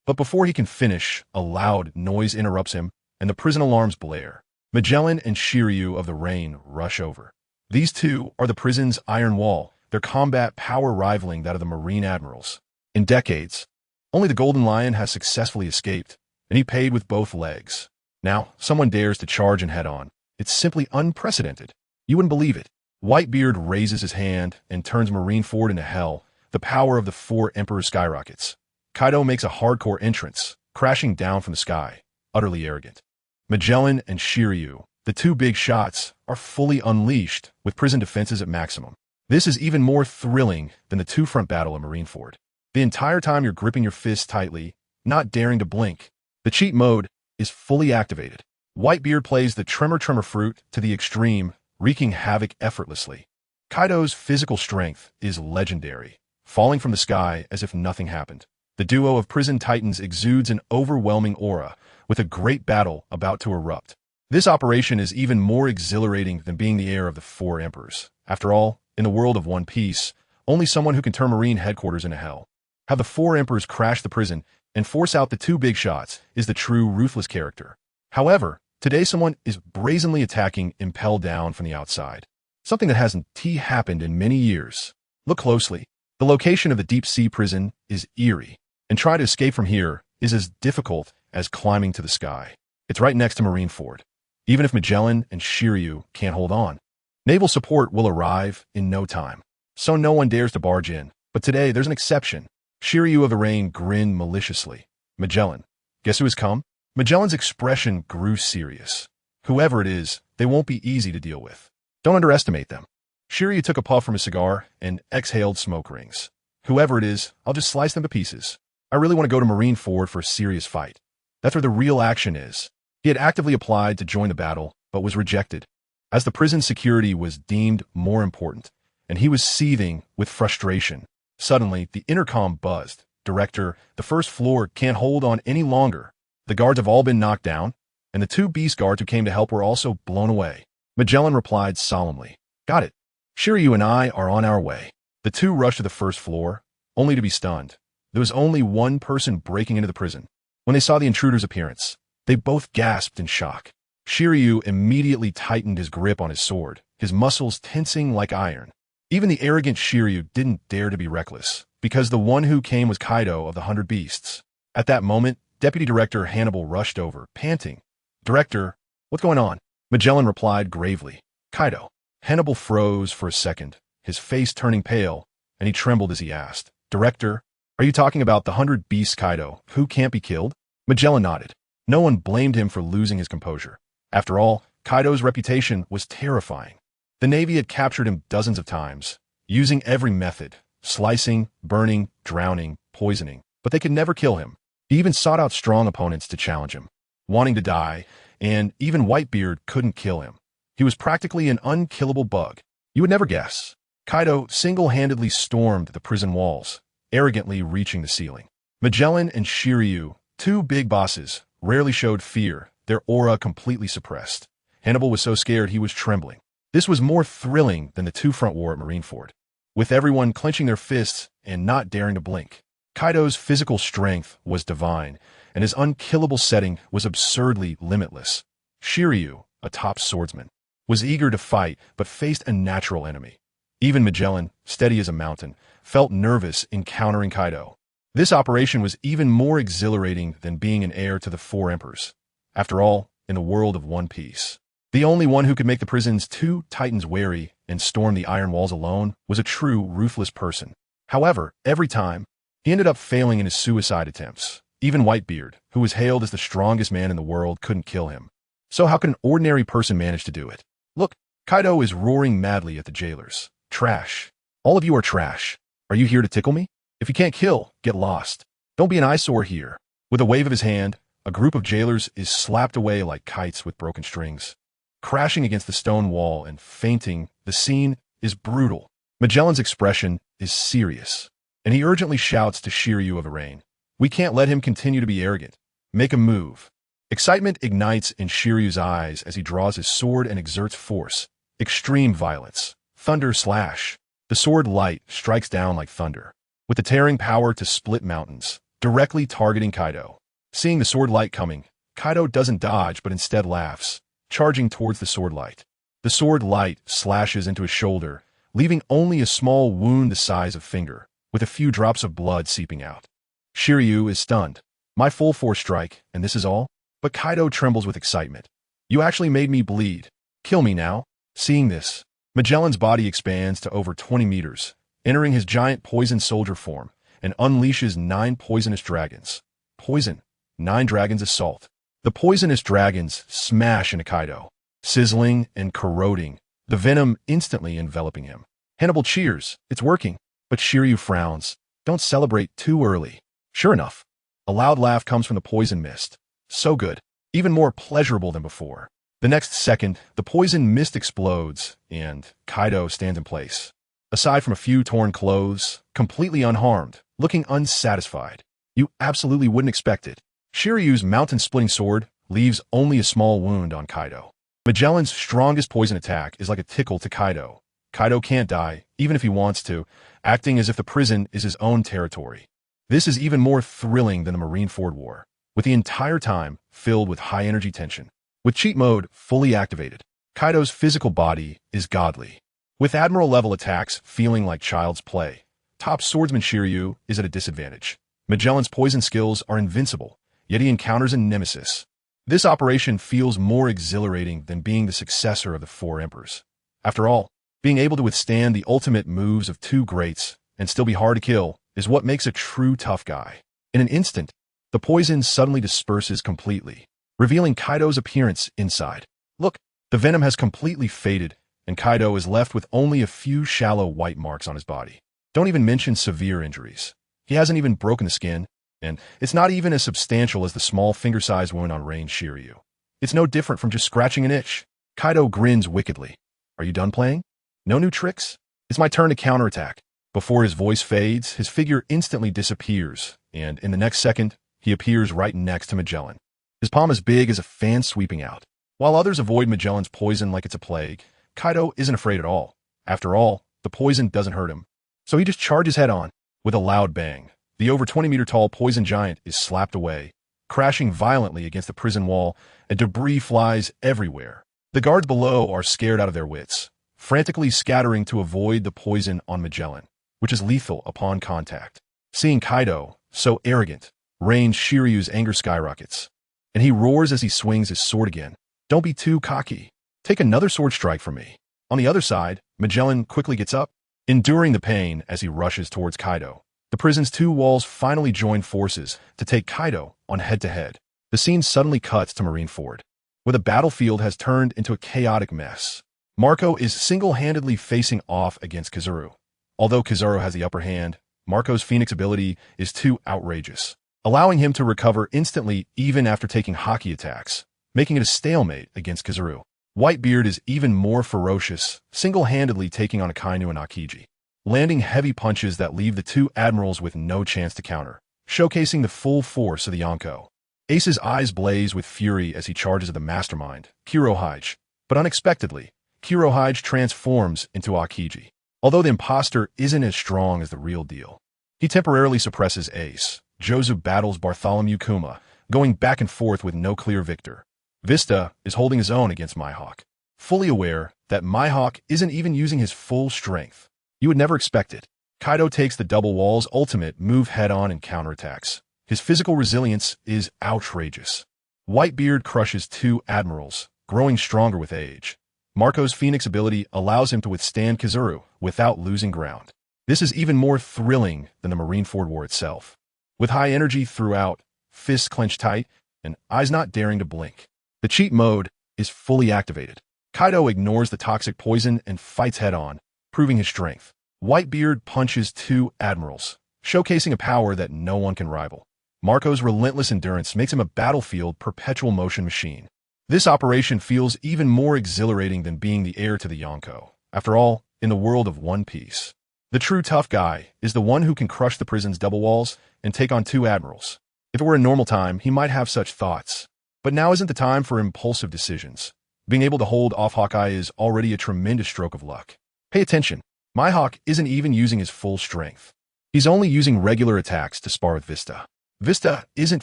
But before he can finish, a loud noise interrupts him, and the prison alarms blare. Magellan and Shiryu of the Rain rush over. These two are the prison's iron wall, their combat power rivaling that of the Marine Admirals. In decades, only the Golden Lion has successfully escaped, and he paid with both legs. Now, someone dares to charge and head on. It's simply unprecedented. You wouldn't believe it. Whitebeard raises his hand and turns Marineford into hell. The power of the 4 Emperors skyrockets. Kaido makes a hardcore entrance, crashing down from the sky, utterly arrogant. Magellan and Shiryu, the 2 big shots, are fully unleashed, with prison defenses at maximum. This is even more thrilling than the 2-front battle at Marineford. The entire time you're gripping your fists tightly, not daring to blink. The cheat mode is fully activated. Whitebeard plays the tremor fruit to the extreme, wreaking havoc effortlessly. Kaido's physical strength is legendary, falling from the sky as if nothing happened. The duo of prison titans exudes an overwhelming aura, with a great battle about to erupt. This operation is even more exhilarating than being the heir of the 4 emperors. After all, in the world of One Piece, only someone who can turn Marine headquarters into hell. How the 4 emperors crash the prison and force out the 2 big shots is the true ruthless character. However, today someone is brazenly attacking Impel Down from the outside. Something that hasn't happened in many years. Look closely. The location of the deep sea prison is eerie, and trying to escape from here is as difficult as climbing to the sky. It's right next to Marineford. Even if Magellan and Shiryu can't hold on, naval support will arrive in no time. So no one dares to barge in. But today there's an exception. Shiryu of the Rain grinned maliciously. Magellan, guess who has come? Magellan's expression grew serious. Whoever it is, they won't be easy to deal with. Don't underestimate them. Shiryu took a puff from his cigar and exhaled smoke rings. Whoever it is, I'll just slice them to pieces. I really want to go to Marineford for a serious fight. That's where the real action is. He had actively applied to join the battle, but was rejected, as the prison security was deemed more important, and he was seething with frustration. Suddenly, the intercom buzzed. Director, the first floor can't hold on any longer. The guards have all been knocked down, and the 2 beast guards who came to help were also blown away. Magellan replied solemnly. Got it. Shiryu and I are on our way. The 2 rushed to the first floor, only to be stunned. There was only one person breaking into the prison. When they saw the intruder's appearance, they both gasped in shock. Shiryu immediately tightened his grip on his sword, his muscles tensing like iron. Even the arrogant Shiryu didn't dare to be reckless, because the one who came was Kaido of the 100 Beasts. At that moment, Deputy Director Hannibal rushed over, panting. Director, what's going on? Magellan replied gravely. Kaido. Hannibal froze for a second, his face turning pale, and he trembled as he asked. Director, are you talking about the 100 Beasts Kaido, who can't be killed? Magellan nodded. No one blamed him for losing his composure. After all, Kaido's reputation was terrifying. The Navy had captured him dozens of times, using every method, slicing, burning, drowning, poisoning, but they could never kill him. He even sought out strong opponents to challenge him, wanting to die, and even Whitebeard couldn't kill him. He was practically an unkillable bug. You would never guess. Kaido single-handedly stormed the prison walls, arrogantly reaching the ceiling. Magellan and Shiryu two big bosses rarely showed fear, their aura completely suppressed. Hannibal was so scared he was trembling. This was more thrilling than the two-front war at Marineford, with everyone clenching their fists and not daring to blink. Kaido's physical strength was divine, and his unkillable setting was absurdly limitless. Shiryu, a top swordsman, was eager to fight but faced a natural enemy. Even Magellan, steady as a mountain, felt nervous encountering Kaido. This operation was even more exhilarating than being an heir to the Four Emperors. After all, in the world of One Piece, the only one who could make the prison's two titans wary and storm the iron walls alone was a true ruthless person. However, every time, he ended up failing in his suicide attempts. Even Whitebeard, who was hailed as the strongest man in the world, couldn't kill him. So how could an ordinary person manage to do it? Look, Kaido is roaring madly at the jailers. Trash. All of you are trash. Are you here to tickle me? If you can't kill, get lost. Don't be an eyesore here. With a wave of his hand, a group of jailers is slapped away like kites with broken strings. Crashing against the stone wall and fainting, the scene is brutal. Magellan's expression is serious, and he urgently shouts to Shiryu of Arain, "We can't let him continue to be arrogant. Make a move." Excitement ignites in Shiryu's eyes as he draws his sword and exerts force. Extreme violence. Thunder slash. The sword light strikes down like thunder, with the tearing power to split mountains, directly targeting Kaido. Seeing the sword light coming, Kaido doesn't dodge but instead laughs, charging towards the sword light. The sword light slashes into his shoulder, leaving only a small wound the size of a finger, with a few drops of blood seeping out. Shiryu is stunned. My full force strike, and this is all? But Kaido trembles with excitement. You actually made me bleed. Kill me now. Seeing this, Magellan's body expands to over 20 meters, entering his giant poison soldier form, and unleashes 9 poisonous dragons. Poison. 9 dragons assault. The poisonous dragons smash into Kaido, sizzling and corroding, the venom instantly enveloping him. Hannibal cheers. It's working. But Shiryu frowns. Don't celebrate too early. Sure enough, a loud laugh comes from the poison mist. So good. Even more pleasurable than before. The next second, the poison mist explodes, and Kaido stands in place. Aside from a few torn clothes, completely unharmed, looking unsatisfied. You absolutely wouldn't expect it. Shiryu's mountain-splitting sword leaves only a small wound on Kaido. Magellan's strongest poison attack is like a tickle to Kaido. Kaido can't die, even if he wants to, acting as if the prison is his own territory. This is even more thrilling than the Marineford War, with the entire time filled with high-energy tension. With cheat mode fully activated, Kaido's physical body is godly. With Admiral-level attacks feeling like child's play, top swordsman Shiryu is at a disadvantage. Magellan's poison skills are invincible, yet he encounters a nemesis. This operation feels more exhilarating than being the successor of the Four Emperors. After all, being able to withstand the ultimate moves of two greats and still be hard to kill is what makes a true tough guy. In an instant, the poison suddenly disperses completely, revealing Kaido's appearance inside. Look, the venom has completely faded, and Kaido is left with only a few shallow white marks on his body. Don't even mention severe injuries. He hasn't even broken the skin, and it's not even as substantial as the small finger-sized wound on Rain Shiryu. It's no different from just scratching an itch. Kaido grins wickedly. Are you done playing? No new tricks? It's my turn to counterattack. Before his voice fades, his figure instantly disappears, and in the next second, he appears right next to Magellan. His palm is big as a fan sweeping out. While others avoid Magellan's poison like it's a plague, Kaido isn't afraid at all. After all, the poison doesn't hurt him. So he just charges head on. With a loud bang, the over 20-meter-tall poison giant is slapped away, crashing violently against the prison wall, and debris flies everywhere. The guards below are scared out of their wits, frantically scattering to avoid the poison on Magellan, which is lethal upon contact. Seeing Kaido, so arrogant, Rain Shiryu's anger skyrockets, and he roars as he swings his sword again. Don't be too cocky. Take another sword strike from me. On the other side, Magellan quickly gets up, enduring the pain as he rushes towards Kaido. The prison's two walls finally join forces to take Kaido on head-to-head. The scene suddenly cuts to Marineford, where the battlefield has turned into a chaotic mess. Marco is single-handedly facing off against Kizaru. Although Kizaru has the upper hand, Marco's Phoenix ability is too outrageous, allowing him to recover instantly even after taking hockey attacks, making it a stalemate against Kizaru. Whitebeard is even more ferocious, single-handedly taking on Akainu and Aokiji, landing heavy punches that leave the two admirals with no chance to counter, showcasing the full force of the Yonko. Ace's eyes blaze with fury as he charges at the mastermind, Kurohige. But unexpectedly, Kurohige transforms into Aokiji. Although the imposter isn't as strong as the real deal, he temporarily suppresses Ace. Jozu battles Bartholomew Kuma, going back and forth with no clear victor. Vista is holding his own against Mihawk, fully aware that Mihawk isn't even using his full strength. You would never expect it. Kaido takes the Double Wall's ultimate move head-on and counterattacks. His physical resilience is outrageous. Whitebeard crushes two admirals, growing stronger with age. Marco's Phoenix ability allows him to withstand Kizaru without losing ground. This is even more thrilling than the Marineford War itself. With high energy throughout, fists clenched tight, and eyes not daring to blink. The cheat mode is fully activated. Kaido ignores the toxic poison and fights head-on, proving his strength. Whitebeard punches two admirals, showcasing a power that no one can rival. Marco's relentless endurance makes him a battlefield perpetual motion machine. This operation feels even more exhilarating than being the heir to the Yonko. After all, in the world of One Piece, the true tough guy is the one who can crush the prison's double walls and take on two admirals. If it were a normal time, he might have such thoughts. But now isn't the time for impulsive decisions. Being able to hold off Hawkeye is already a tremendous stroke of luck. Pay attention. Mihawk isn't even using his full strength. He's only using regular attacks to spar with Vista. Vista isn't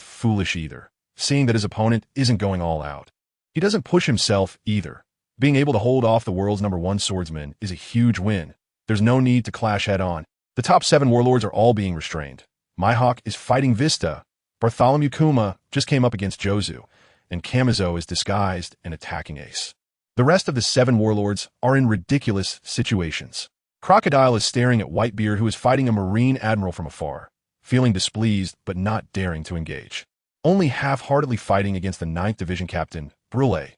foolish either, seeing that his opponent isn't going all out. He doesn't push himself either. Being able to hold off the world's #1 swordsman is a huge win. There's no need to clash head-on. The top 7 warlords are all being restrained. Mihawk is fighting Vista. Bartholomew Kuma just came up against Jozu, and Kamizo is disguised and attacking Ace. The rest of the 7 warlords are in ridiculous situations. Crocodile is staring at Whitebeard, who is fighting a Marine admiral from afar, feeling displeased but not daring to engage. Only half-heartedly fighting against the 9th Division captain, Brule.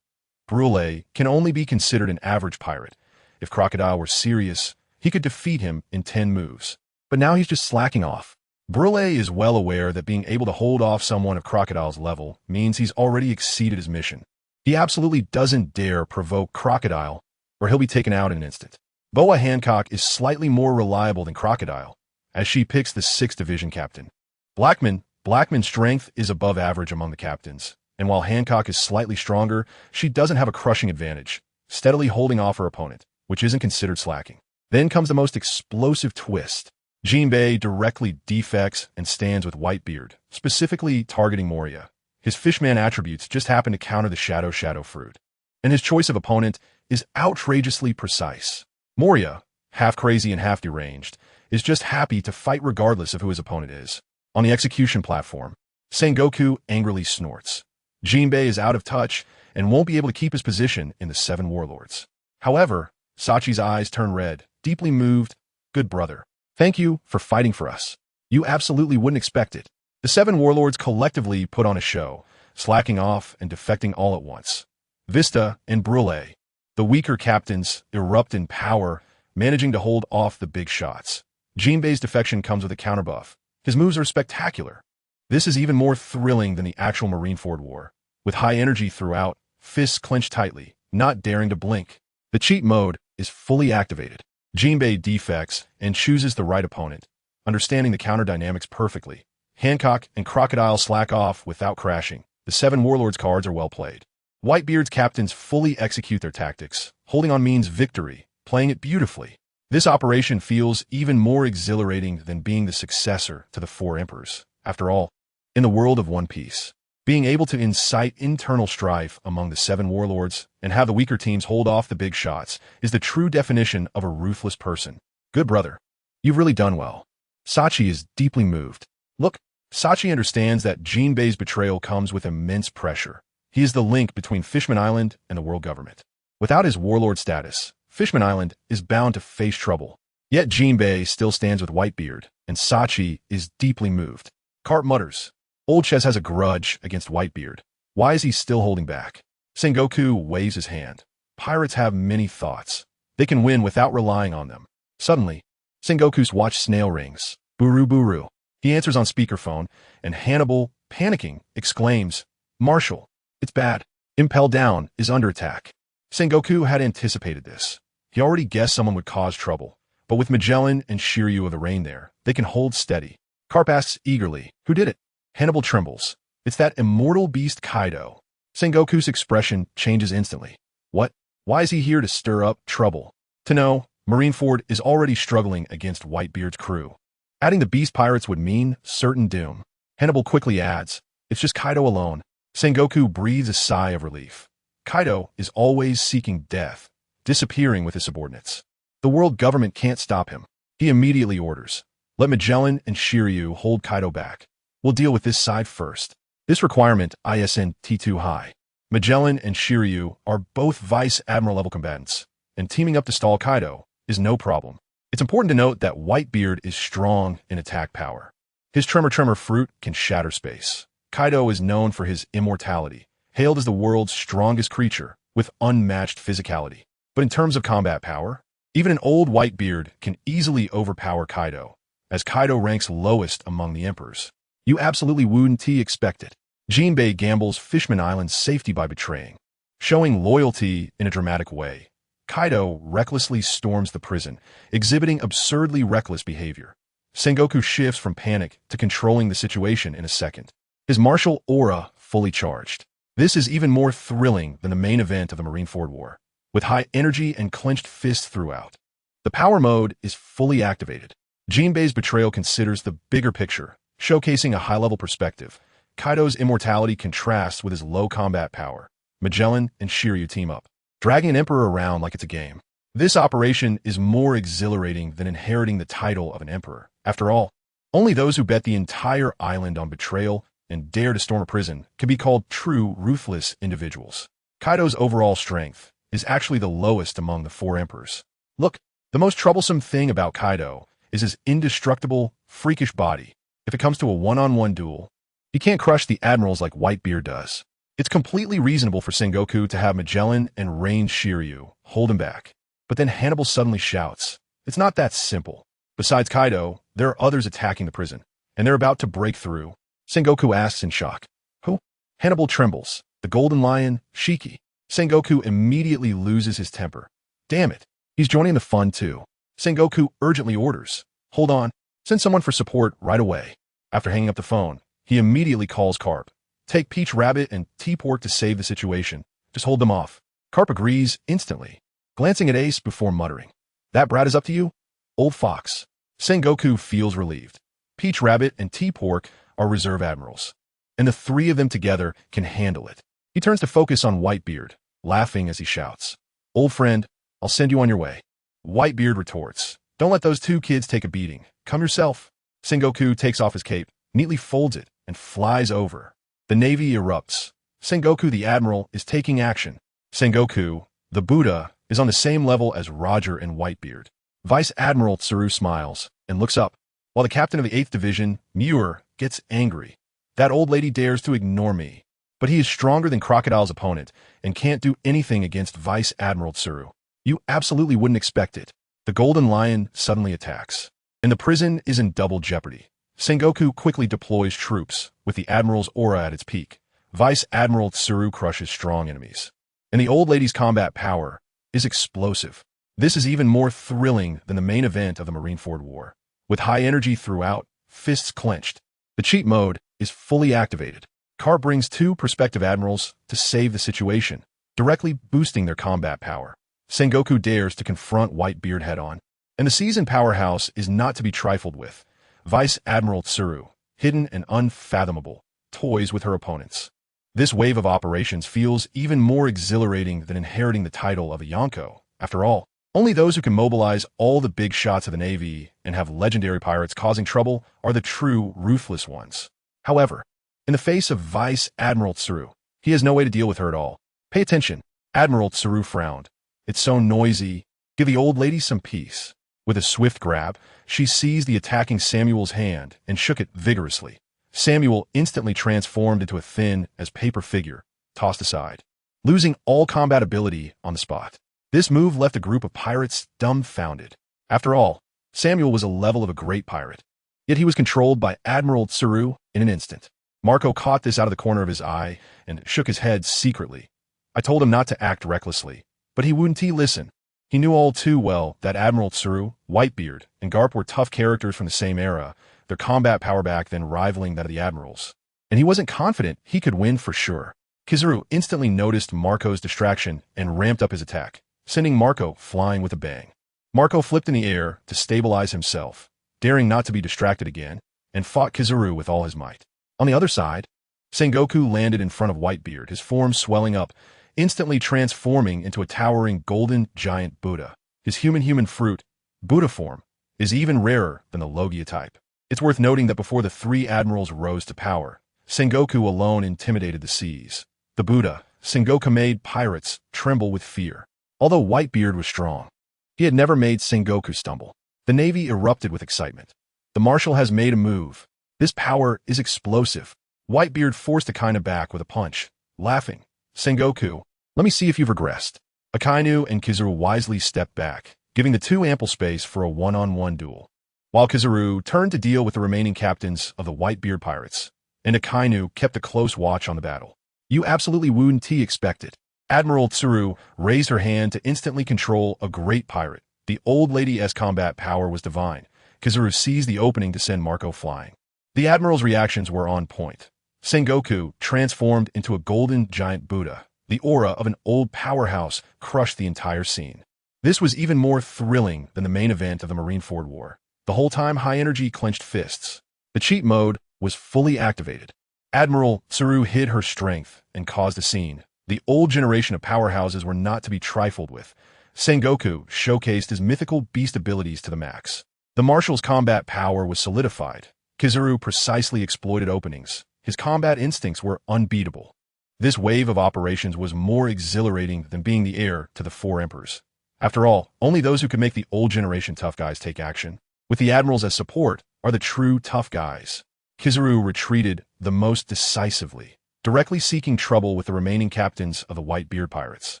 Brule can only be considered an average pirate. If Crocodile were serious, he could defeat him in 10 moves. But now he's just slacking off. Brule is well aware that being able to hold off someone of Crocodile's level means he's already exceeded his mission. He absolutely doesn't dare provoke Crocodile, or he'll be taken out in an instant. Boa Hancock is slightly more reliable than Crocodile, as she picks the 6th Division captain. Blackman's strength is above average among the captains, and while Hancock is slightly stronger, she doesn't have a crushing advantage, steadily holding off her opponent, which isn't considered slacking. Then comes the most explosive twist. Jinbei directly defects and stands with Whitebeard, specifically targeting Moria. His fishman attributes just happen to counter the Shadow Fruit, and his choice of opponent is outrageously precise. Moria, half crazy and half deranged, is just happy to fight regardless of who his opponent is. On the execution platform, Sengoku angrily snorts. Jinbei is out of touch and won't be able to keep his position in the 7 warlords. However, Sachi's eyes turn red, deeply moved. Good brother. Thank you for fighting for us. You absolutely wouldn't expect it. The 7 warlords collectively put on a show, slacking off and defecting all at once. Vista and Brule, the weaker captains, erupt in power, managing to hold off the big shots. Jinbei's defection comes with a counterbuff. His moves are spectacular. This is even more thrilling than the actual Marineford War. With high energy throughout, fists clenched tightly, not daring to blink. The cheat mode is fully activated. Jinbei defects and chooses the right opponent, understanding the counter dynamics perfectly. Hancock and Crocodile slack off without crashing. The 7 warlords cards are well played. Whitebeard's captains fully execute their tactics. Holding on means victory, playing it beautifully. This operation feels even more exhilarating than being the successor to the 4 emperors. After all, in the world of One Piece, being able to incite internal strife among the 7 warlords and have the weaker teams hold off the big shots is the true definition of a ruthless person. Good brother. You've really done well. Sachi is deeply moved. Look, Sachi understands that Jinbei's betrayal comes with immense pressure. He is the link between Fishman Island and the world government. Without his warlord status, Fishman Island is bound to face trouble. Yet Jinbei still stands with Whitebeard, and Sachi is deeply moved. Carp mutters. Old Ches has a grudge against Whitebeard. Why is he still holding back? Sengoku waves his hand. Pirates have many thoughts. They can win without relying on them. Suddenly, Sengoku's watch snail rings. Buru buru. He answers on speakerphone, and Hannibal, panicking, exclaims, Marshal, it's bad. Impel Down is under attack. Sengoku had anticipated this. He already guessed someone would cause trouble, but with Magellan and Shiryu of the Rain there, they can hold steady. Carp asks eagerly, who did it? Hannibal trembles. It's that immortal beast Kaido. Sengoku's expression changes instantly. What? Why is he here to stir up trouble? To know, Marineford is already struggling against Whitebeard's crew. Adding the beast pirates would mean certain doom. Hannibal quickly adds, it's just Kaido alone. Sengoku breathes a sigh of relief. Kaido is always seeking death, disappearing with his subordinates. The world government can't stop him. He immediately orders, let Magellan and Shiryu hold Kaido back. We'll deal with this side first. This requirement isn't too high. Magellan and Shiryu are both Vice Admiral level combatants, and teaming up to stall Kaido is no problem. It's important to note that Whitebeard is strong in attack power. His Tremor fruit can shatter space. Kaido is known for his immortality, hailed as the world's strongest creature with unmatched physicality. But in terms of combat power, even an old Whitebeard can easily overpower Kaido, as Kaido ranks lowest among the emperors. You absolutely wouldn't expect it. Jinbei gambles Fishman Island's safety by betraying. Showing loyalty in a dramatic way, Kaido recklessly storms the prison, exhibiting absurdly reckless behavior. Sengoku shifts from panic to controlling the situation in a second. His martial aura fully charged. This is even more thrilling than the main event of the Marineford War, with high energy and clenched fists throughout. The power mode is fully activated. Jinbei's betrayal considers the bigger picture, showcasing a high-level perspective. Kaido's immortality contrasts with his low combat power. Magellan and Shiryu team up, dragging an emperor around like it's a game. This operation is more exhilarating than inheriting the title of an emperor. After all, only those who bet the entire island on betrayal and dare to storm a prison can be called true, ruthless individuals. Kaido's overall strength is actually the lowest among the four emperors. Look, the most troublesome thing about Kaido is his indestructible, freakish body. If it comes to a one-on-one duel, he can't crush the admirals like Whitebeard does. It's completely reasonable for Sengoku to have Magellan and range Shiryu hold him back. But then Hannibal suddenly shouts, it's not that simple. Besides Kaido, there are others attacking the prison, and they're about to break through. Sengoku asks in shock, who? Hannibal trembles. The Golden Lion, Shiki. Sengoku immediately loses his temper. Damn it, he's joining the fun too. Sengoku urgently orders, hold on, send someone for support right away. After hanging up the phone, he immediately calls Carp. Take Peach Rabbit and T-Pork to save the situation. Just hold them off. Carp agrees instantly, glancing at Ace before muttering, that brat is up to you? Old fox. Sengoku feels relieved. Peach Rabbit and T-Pork are reserve admirals, and the three of them together can handle it. He turns to focus on Whitebeard, laughing as he shouts, old friend, I'll send you on your way. Whitebeard retorts, don't let those two kids take a beating. Come yourself. Sengoku takes off his cape, neatly folds it, and flies over. The Navy erupts. Sengoku the Admiral is taking action. Sengoku, the Buddha, is on the same level as Roger and Whitebeard. Vice Admiral Tsuru smiles and looks up, while the captain of the 8th Division, Muir, gets angry. That old lady dares to ignore me. But he is stronger than Crocodile's opponent and can't do anything against Vice Admiral Tsuru. You absolutely wouldn't expect it. The Golden Lion suddenly attacks, and the prison is in double jeopardy. Sengoku quickly deploys troops, with the Admiral's aura at its peak. Vice Admiral Tsuru crushes strong enemies, and the old lady's combat power is explosive. This is even more thrilling than the main event of the Marineford War. With high energy throughout, fists clenched, the cheat mode is fully activated. Carp brings two prospective admirals to save the situation, directly boosting their combat power. Sengoku dares to confront Whitebeard head-on, and the seasoned powerhouse is not to be trifled with. Vice Admiral Tsuru, hidden and unfathomable, toys with her opponents. This wave of operations feels even more exhilarating than inheriting the title of a Yonko. After all, only those who can mobilize all the big shots of the Navy and have legendary pirates causing trouble are the true, ruthless ones. However, in the face of Vice Admiral Tsuru, he has no way to deal with her at all. Pay attention. Admiral Tsuru frowned. It's so noisy. Give the old lady some peace. With a swift grab, she seized the attacking Samuel's hand and shook it vigorously. Samuel instantly transformed into a thin as paper figure, tossed aside, losing all combat ability on the spot. This move left a group of pirates dumbfounded. After all, Samuel was a level of a great pirate, yet he was controlled by Admiral Tsuru in an instant. Marco caught this out of the corner of his eye and shook his head secretly. I told him not to act recklessly, but he wouldn't listen. He knew all too well that Admiral Tsuru, Whitebeard, and Garp were tough characters from the same era, their combat power back then rivaling that of the admirals. and he wasn't confident he could win for sure. Kizaru instantly noticed Marco's distraction and ramped up his attack, sending Marco flying with a bang. Marco flipped in the air to stabilize himself, daring not to be distracted again, and fought Kizaru with all his might. On the other side, Sengoku landed in front of Whitebeard, his form swelling up, instantly transforming into a towering golden giant Buddha. His human fruit, Buddha form, is even rarer than the Logia type. It's worth noting that before the three admirals rose to power, Sengoku alone intimidated the seas. The Buddha, Sengoku made pirates tremble with fear. Although Whitebeard was strong, he had never made Sengoku stumble. The Navy erupted with excitement. The Marshal has made a move. This power is explosive. Whitebeard forced Akainu back with a punch, laughing. Sengoku, let me see if you've regressed. Akainu and Kizaru wisely stepped back, giving the two ample space for a one-on-one duel. While Kizaru turned to deal with the remaining captains of the Whitebeard pirates, and Akainu kept a close watch on the battle. You absolutely wouldn't expect it. Admiral Tsuru raised her hand to instantly control a great pirate. The old lady's combat power was divine. Kizaru seized the opening to send Marco flying. The admiral's reactions were on point. Sengoku transformed into a golden giant Buddha. The aura of an old powerhouse crushed the entire scene. This was even more thrilling than the main event of the Marineford War. The whole time high-energy clenched fists. The cheat mode was fully activated. Admiral Tsuru hid her strength and caused a scene. The old generation of powerhouses were not to be trifled with. Sengoku showcased his mythical beast abilities to the max. The Marshal's combat power was solidified. Kizaru precisely exploited openings. His combat instincts were unbeatable. This wave of operations was more exhilarating than being the heir to the four emperors. After all, only those who could make the old generation tough guys take action. With the admirals as support are the true tough guys. Kizaru retreated the most decisively, directly seeking trouble with the remaining captains of the Whitebeard pirates,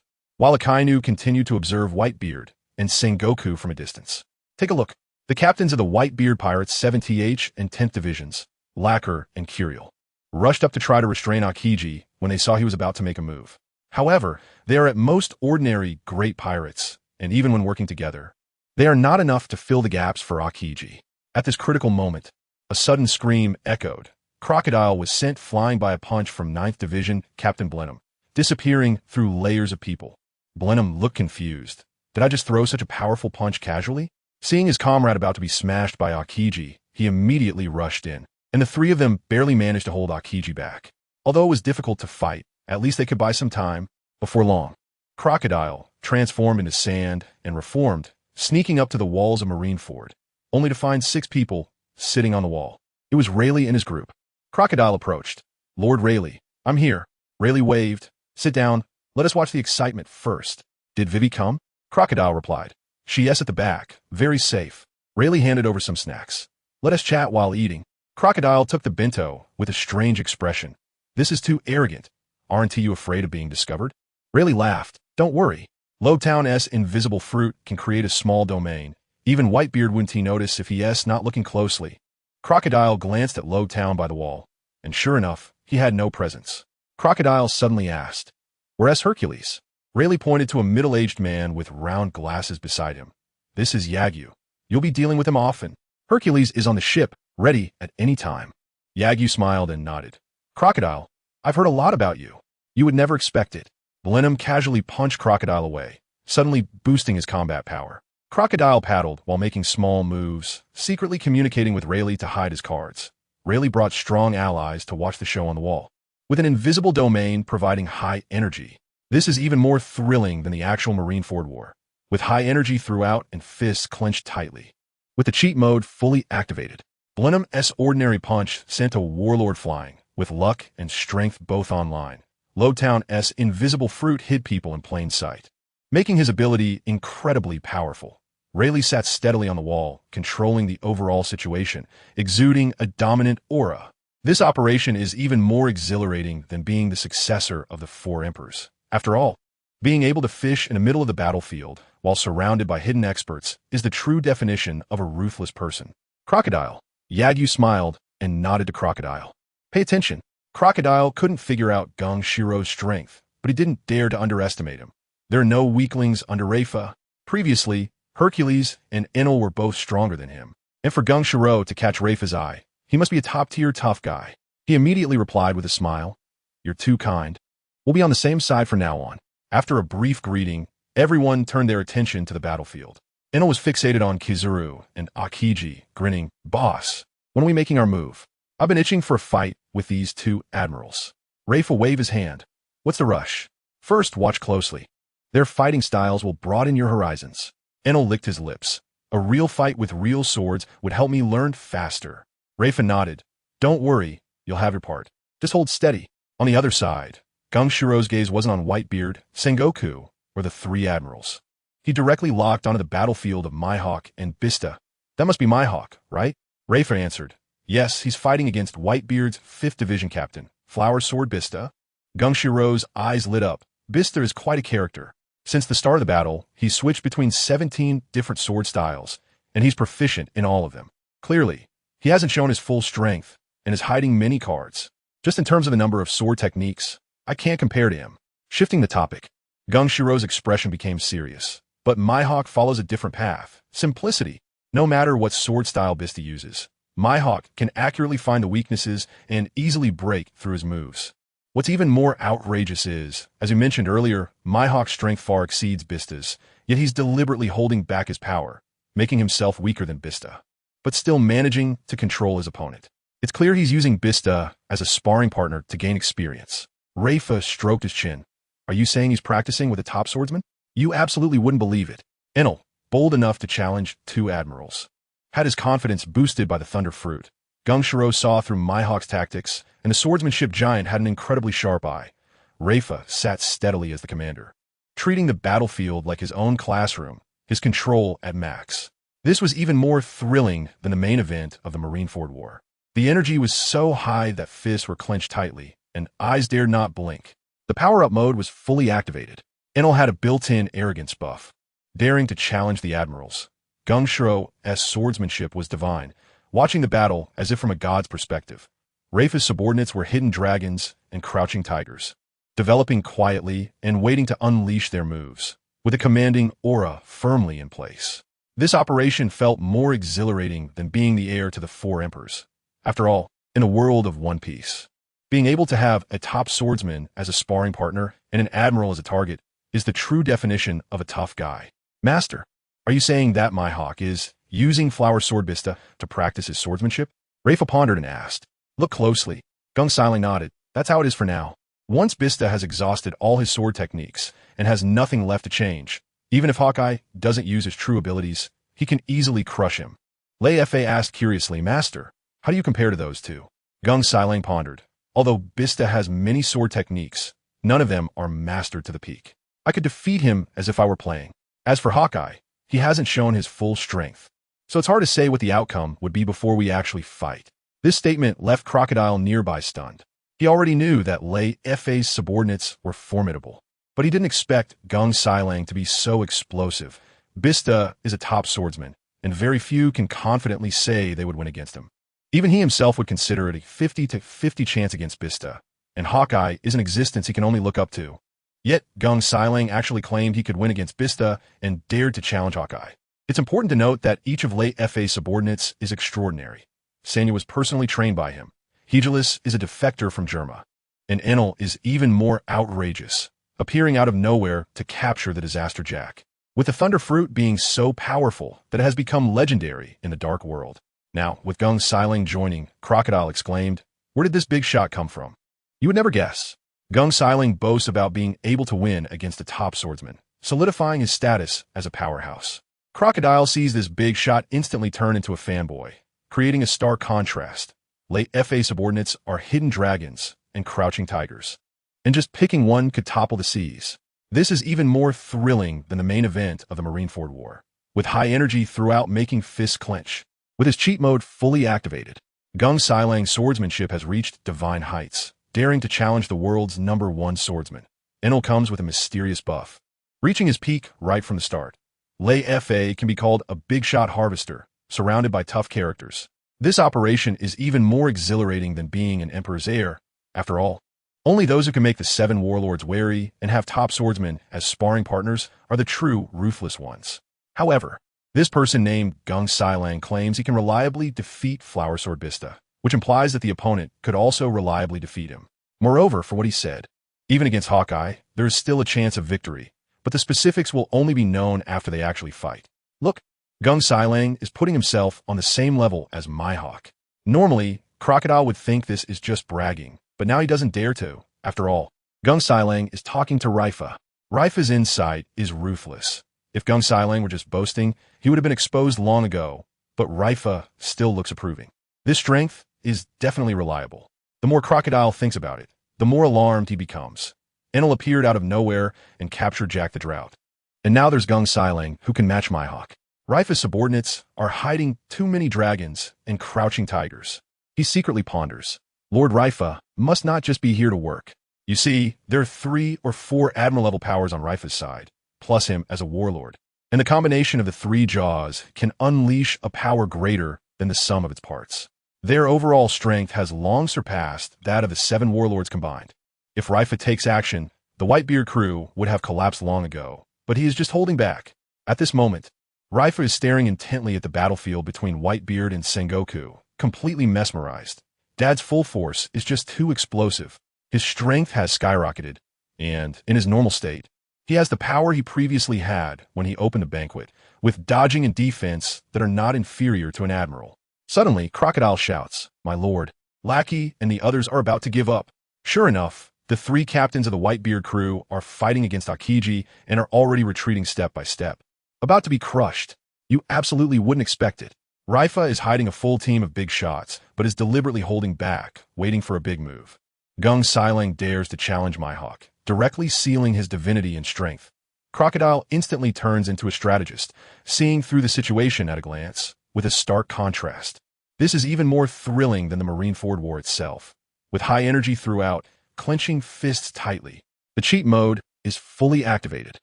while Akainu continued to observe Whitebeard and Sengoku from a distance. Take a look. The captains of the Whitebeard pirates 7th and 10th Divisions, Lacquer and Curiel, rushed up to try to restrain Akiji when they saw he was about to make a move. However, they are at most ordinary great pirates, and even when working together, they are not enough to fill the gaps for Akiji. At this critical moment, a sudden scream echoed. Crocodile was sent flying by a punch from 9th Division Captain Blenheim, disappearing through layers of people. Blenheim looked confused. Did I just throw such a powerful punch casually? Seeing his comrade about to be smashed by Akiji, he immediately rushed in, and the three of them barely managed to hold Akiji back. Although it was difficult to fight, at least they could buy some time. Before long, Crocodile transformed into sand and reformed, sneaking up to the walls of Marineford, only to find 6 people sitting on the wall. It was Rayleigh and his group. Crocodile approached. Lord Rayleigh, I'm here. Rayleigh waved. Sit down. Let us watch the excitement first. Did Vivi come? Crocodile replied. She yes at the back. Very safe. Rayleigh handed over some snacks. Let us chat while eating. Crocodile took the bento with a strange expression. This is too arrogant. Aren't you afraid of being discovered? Rayleigh laughed. Don't worry. Lobetown's invisible fruit can create a small domain. Even Whitebeard wouldn't he notice if he is not looking closely. Crocodile glanced at Lobetown by the wall, and sure enough, he had no presence. Crocodile suddenly asked, Where's Hercules? Rayleigh pointed to a middle-aged man with round glasses beside him. This is Yagyu. You'll be dealing with him often. Hercules is on the ship, ready at any time. Yagyu smiled and nodded. Crocodile, I've heard a lot about you. You would never expect it. Blenheim casually punched Crocodile away, suddenly boosting his combat power. Crocodile paddled while making small moves, secretly communicating with Rayleigh to hide his cards. Rayleigh brought strong allies to watch the show on the wall, with an invisible domain providing high energy. This is even more thrilling than the actual Marineford War, with high energy throughout and fists clenched tightly. With the cheat mode fully activated, Blenheim's ordinary punch sent a warlord flying, with luck and strength both online. Lobetown's invisible fruit hid people in plain sight, making his ability incredibly powerful. Rayleigh sat steadily on the wall, controlling the overall situation, exuding a dominant aura. This operation is even more exhilarating than being the successor of the four emperors. After all, being able to fish in the middle of the battlefield while surrounded by hidden experts is the true definition of a ruthless person. Crocodile. Yagyu smiled and nodded to Crocodile. Pay attention. Crocodile couldn't figure out Gung Shiro's strength, but he didn't dare to underestimate him. There are no weaklings under Leifa. Previously, Hercules and Enel were both stronger than him. And for Gung Shiro to catch Leifa's eye, he must be a top-tier tough guy. He immediately replied with a smile. You're too kind. We'll be on the same side from now on. After a brief greeting, everyone turned their attention to the battlefield. Enel was fixated on Kizaru and Akiji, grinning, Boss, when are we making our move? I've been itching for a fight with these two admirals. Leifa waved his hand. What's the rush? First, watch closely. Their fighting styles will broaden your horizons. Enel licked his lips. A real fight with real swords would help me learn faster. Leifa nodded. Don't worry, you'll have your part. Just hold steady. On the other side, Gongshiro's gaze wasn't on Whitebeard, Sengoku, or the three admirals. He directly locked onto the battlefield of Mihawk and Bista. That must be Mihawk, right? Leifa answered. Yes, he's fighting against Whitebeard's 5th Division captain, Flower Sword Bista. Gongshiro's eyes lit up. Bista is quite a character. Since the start of the battle, he's switched between 17 different sword styles, and he's proficient in all of them. Clearly, he hasn't shown his full strength and is hiding many cards. Just in terms of the number of sword techniques, I can't compare to him. Shifting the topic, Gongshiro's expression became serious. But Mihawk follows a different path. Simplicity. No matter what sword style Bista uses, Mihawk can accurately find the weaknesses and easily break through his moves. What's even more outrageous is, as we mentioned earlier, Mihawk's strength far exceeds Bista's, yet he's deliberately holding back his power, making himself weaker than Bista, but still managing to control his opponent. It's clear he's using Bista as a sparring partner to gain experience. Leifa stroked his chin. Are you saying he's practicing with a top swordsman? You absolutely wouldn't believe it. Enel, bold enough to challenge two admirals, had his confidence boosted by the Thunder Fruit. Gongshiro saw through Mihawk's tactics, and the swordsmanship giant had an incredibly sharp eye. Leifa sat steadily as the commander, treating the battlefield like his own classroom, his control at max. This was even more thrilling than the main event of the Marineford War. The energy was so high that fists were clenched tightly, and eyes dared not blink. The power-up mode was fully activated. Enel had a built-in arrogance buff, daring to challenge the admirals. Gongshiro's swordsmanship was divine, watching the battle as if from a god's perspective. Leifa's subordinates were hidden dragons and crouching tigers, developing quietly and waiting to unleash their moves, with a commanding aura firmly in place. This operation felt more exhilarating than being the heir to the 4 emperors. After all, in a world of One Piece, being able to have a top swordsman as a sparring partner and an admiral as a target is the true definition of a tough guy. Master, are you saying that Mihawk is using Flower Sword Bista to practice his swordsmanship? Leifa pondered and asked. Look closely. Gung nodded. That's how it is for now. Once Bista has exhausted all his sword techniques and has nothing left to change, even if Hawkeye doesn't use his true abilities, he can easily crush him. Leifa asked curiously, Master, how do you compare to those two? Gung pondered. Although Bista has many sword techniques, none of them are mastered to the peak. I could defeat him as if I were playing. As for Hawkeye, he hasn't shown his full strength, so it's hard to say what the outcome would be before we actually fight. This statement left Crocodile nearby stunned. He already knew that Leifa's subordinates were formidable, but he didn't expect Gung to be so explosive. Bista is a top swordsman, and very few can confidently say they would win against him. Even he himself would consider it a 50-50 chance against Bista, and Hawkeye is an existence he can only look up to. Yet, Gung actually claimed he could win against Bista and dared to challenge Hawkeye. It's important to note that each of Leifa's subordinates is extraordinary. Sanya was personally trained by him. Hegelus is a defector from Germa. And Enel is even more outrageous, appearing out of nowhere to capture the Disaster Jack, with the Thunder Fruit being so powerful that it has become legendary in the Dark World. Now, with Gung joining, Crocodile exclaimed, Where did this big shot come from? You would never guess. Gung boasts about being able to win against a top swordsman, solidifying his status as a powerhouse. Crocodile sees this big shot instantly turn into a fanboy, creating a stark contrast. Leifa's subordinates are hidden dragons and crouching tigers, and just picking one could topple the seas. This is even more thrilling than the main event of the Marineford War, with high energy throughout making fists clench. With his cheat mode fully activated, Gung swordsmanship has reached divine heights, daring to challenge the world's #1 swordsman. Enel comes with a mysterious buff, reaching his peak right from the start. Leifa can be called a big shot harvester, surrounded by tough characters. This operation is even more exhilarating than being an emperor's heir. After all, only those who can make the 7 warlords wary and have top swordsmen as sparring partners are the true ruthless ones. However, this person named Gung claims he can reliably defeat Flower Sword Bista, which implies that the opponent could also reliably defeat him. Moreover, for what he said, even against Hawkeye, there is still a chance of victory, but the specifics will only be known after they actually fight. Look, Gung Sailang is putting himself on the same level as Mihawk. Normally, Crocodile would think this is just bragging, but now he doesn't dare to. After all, Gung Sailang is talking to Leifa. Leifa's insight is ruthless. If Gung Sailang were just boasting, he would have been exposed long ago, but Leifa still looks approving. This strength is definitely reliable. The more Crocodile thinks about it, the more alarmed he becomes. Enel appeared out of nowhere and captured Jack the Drought. And now there's Gung Sailang, who can match Mihawk. Leifa's subordinates are hiding too many dragons and crouching tigers. He secretly ponders, Lord Leifa must not just be here to work. You see, there are 3 or 4 admiral-level powers on Leifa's side, plus him as a warlord. And the combination of the 3 jaws can unleash a power greater than the sum of its parts. Their overall strength has long surpassed that of the 7 warlords combined. If Leifa takes action, the Whitebeard crew would have collapsed long ago, but he is just holding back. At this moment, Leifa is staring intently at the battlefield between Whitebeard and Sengoku, completely mesmerized. Dad's full force is just too explosive. His strength has skyrocketed, and, in his normal state, he has the power he previously had when he opened the banquet, with dodging and defense that are not inferior to an admiral. Suddenly, Crocodile shouts, "My lord, Lackey and the others are about to give up." Sure enough, the 3 captains of the Whitebeard crew are fighting against Aokiji and are already retreating step by step. About to be crushed. You absolutely wouldn't expect it. Leifa is hiding a full team of big shots, but is deliberately holding back, waiting for a big move. Gung Sailang dares to challenge Mihawk, directly sealing his divinity and strength. Crocodile instantly turns into a strategist, seeing through the situation at a glance, with a stark contrast. This is even more thrilling than the Marineford War itself. With high energy throughout, clenching fists tightly. The cheat mode is fully activated.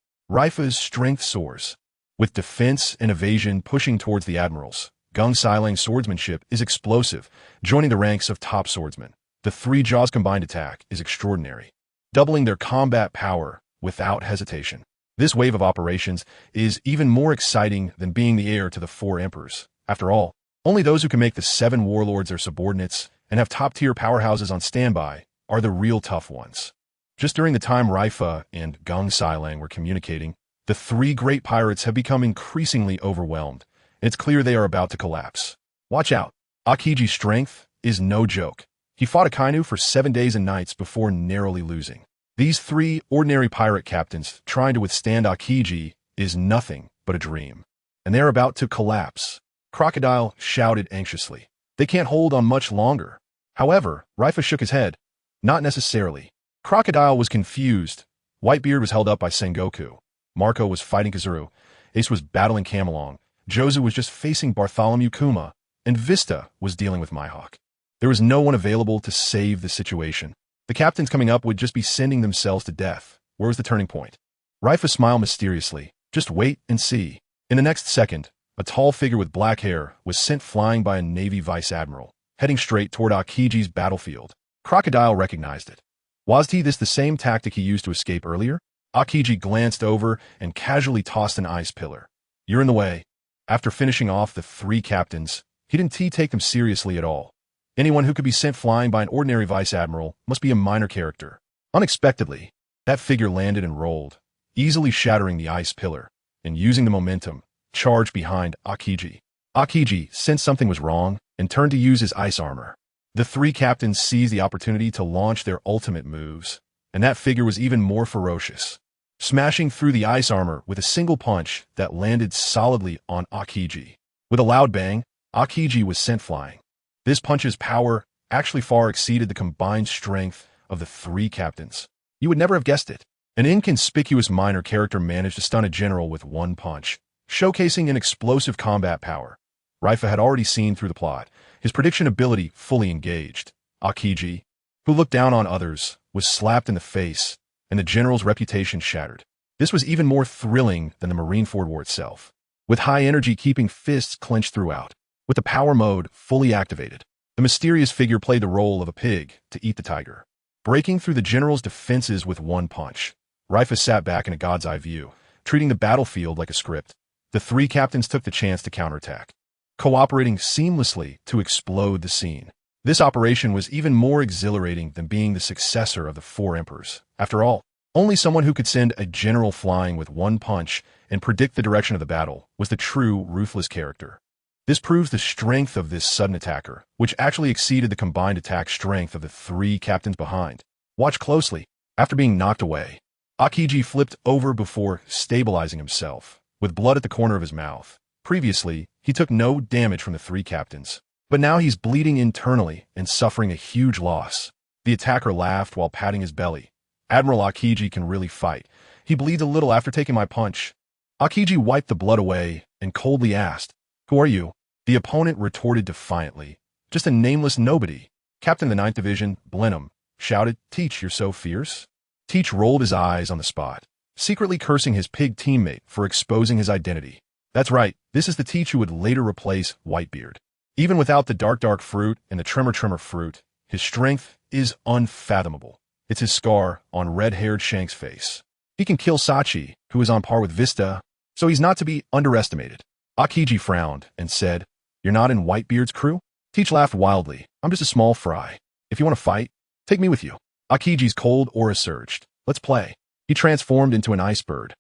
Leifa's strength soars. With defense and evasion pushing towards the admirals, Gung Sailang's swordsmanship is explosive, joining the ranks of top swordsmen. The 3 jaws combined attack is extraordinary, doubling their combat power without hesitation. This wave of operations is even more exciting than being the heir to the 4 emperors. After all, only those who can make the 7 warlords their subordinates and have top-tier powerhouses on standby are the real tough ones. Just during the time Leifa and Gung Sailang were communicating, the 3 great pirates have become increasingly overwhelmed, and it's clear they are about to collapse. Watch out. Aokiji's strength is no joke. He fought Akainu for 7 days and nights before narrowly losing. These 3 ordinary pirate captains trying to withstand Aokiji is nothing but a dream. And they're about to collapse. Crocodile shouted anxiously. They can't hold on much longer. However, Leifa shook his head. Not necessarily. Crocodile was confused. Whitebeard was held up by Sengoku. Marco was fighting Kazuru. Ace was battling Camelong. Jozu was just facing Bartholomew Kuma. And Vista was dealing with Mihawk. There was no one available to save the situation. The captains coming up would just be sending themselves to death. Where was the turning point? Leifa smiled mysteriously. Just wait and see. In the next second, a tall figure with black hair was sent flying by a Navy vice admiral, heading straight toward Aokiji's battlefield. Crocodile recognized it. Was this the same tactic he used to escape earlier? Aokiji glanced over and casually tossed an ice pillar. You're in the way. After finishing off the 3 captains, he didn't take them seriously at all. Anyone who could be sent flying by an ordinary vice admiral must be a minor character. Unexpectedly, that figure landed and rolled, easily shattering the ice pillar, and using the momentum, charged behind Aokiji. Aokiji sensed something was wrong and turned to use his ice armor. The 3 captains seized the opportunity to launch their ultimate moves, and that figure was even more ferocious, smashing through the ice armor with a single punch that landed solidly on Aokiji. With a loud bang, Aokiji was sent flying. This punch's power actually far exceeded the combined strength of the 3 captains. You would never have guessed it. An inconspicuous minor character managed to stun a general with 1 punch, showcasing an explosive combat power. Leifa had already seen through the plot, his prediction ability fully engaged. Aokiji, who looked down on others, was slapped in the face, and the general's reputation shattered. This was even more thrilling than the Marineford War itself, with high energy keeping fists clenched throughout. With the power mode fully activated, the mysterious figure played the role of a pig to eat the tiger, breaking through the general's defenses with 1 punch. Leifa sat back in a god's eye view, treating the battlefield like a script. The 3 captains took the chance to counterattack, cooperating seamlessly to explode the scene. This operation was even more exhilarating than being the successor of the Four Emperors. After all, only someone who could send a general flying with one punch and predict the direction of the battle was the true ruthless character. This proves the strength of this sudden attacker, which actually exceeded the combined attack strength of the three captains behind. Watch closely. After being knocked away, Aokiji flipped over before stabilizing himself, with blood at the corner of his mouth. Previously, he took no damage from the three captains, but now he's bleeding internally and suffering a huge loss. The attacker laughed while patting his belly. Admiral Aokiji can really fight. He bleeds a little after taking my punch. Aokiji wiped the blood away and coldly asked, "Who are you?" The opponent retorted defiantly, "Just a nameless nobody." Captain of the 9th Division, Blenheim, shouted, "Teach, you're so fierce." Teach rolled his eyes on the spot, secretly cursing his pig teammate for exposing his identity. That's right, this is the Teach who would later replace Whitebeard. Even without the dark fruit and the tremor fruit, his strength is unfathomable. It's his scar on red-haired Shank's face. He can kill Sachi, who is on par with Vista, so he's not to be underestimated. Aokiji frowned and said, "You're not in Whitebeard's crew?" Teach laughed wildly. "I'm just a small fry. If you want to fight, take me with you." Aokiji's cold aura surged. "Let's play." He transformed into an ice bird.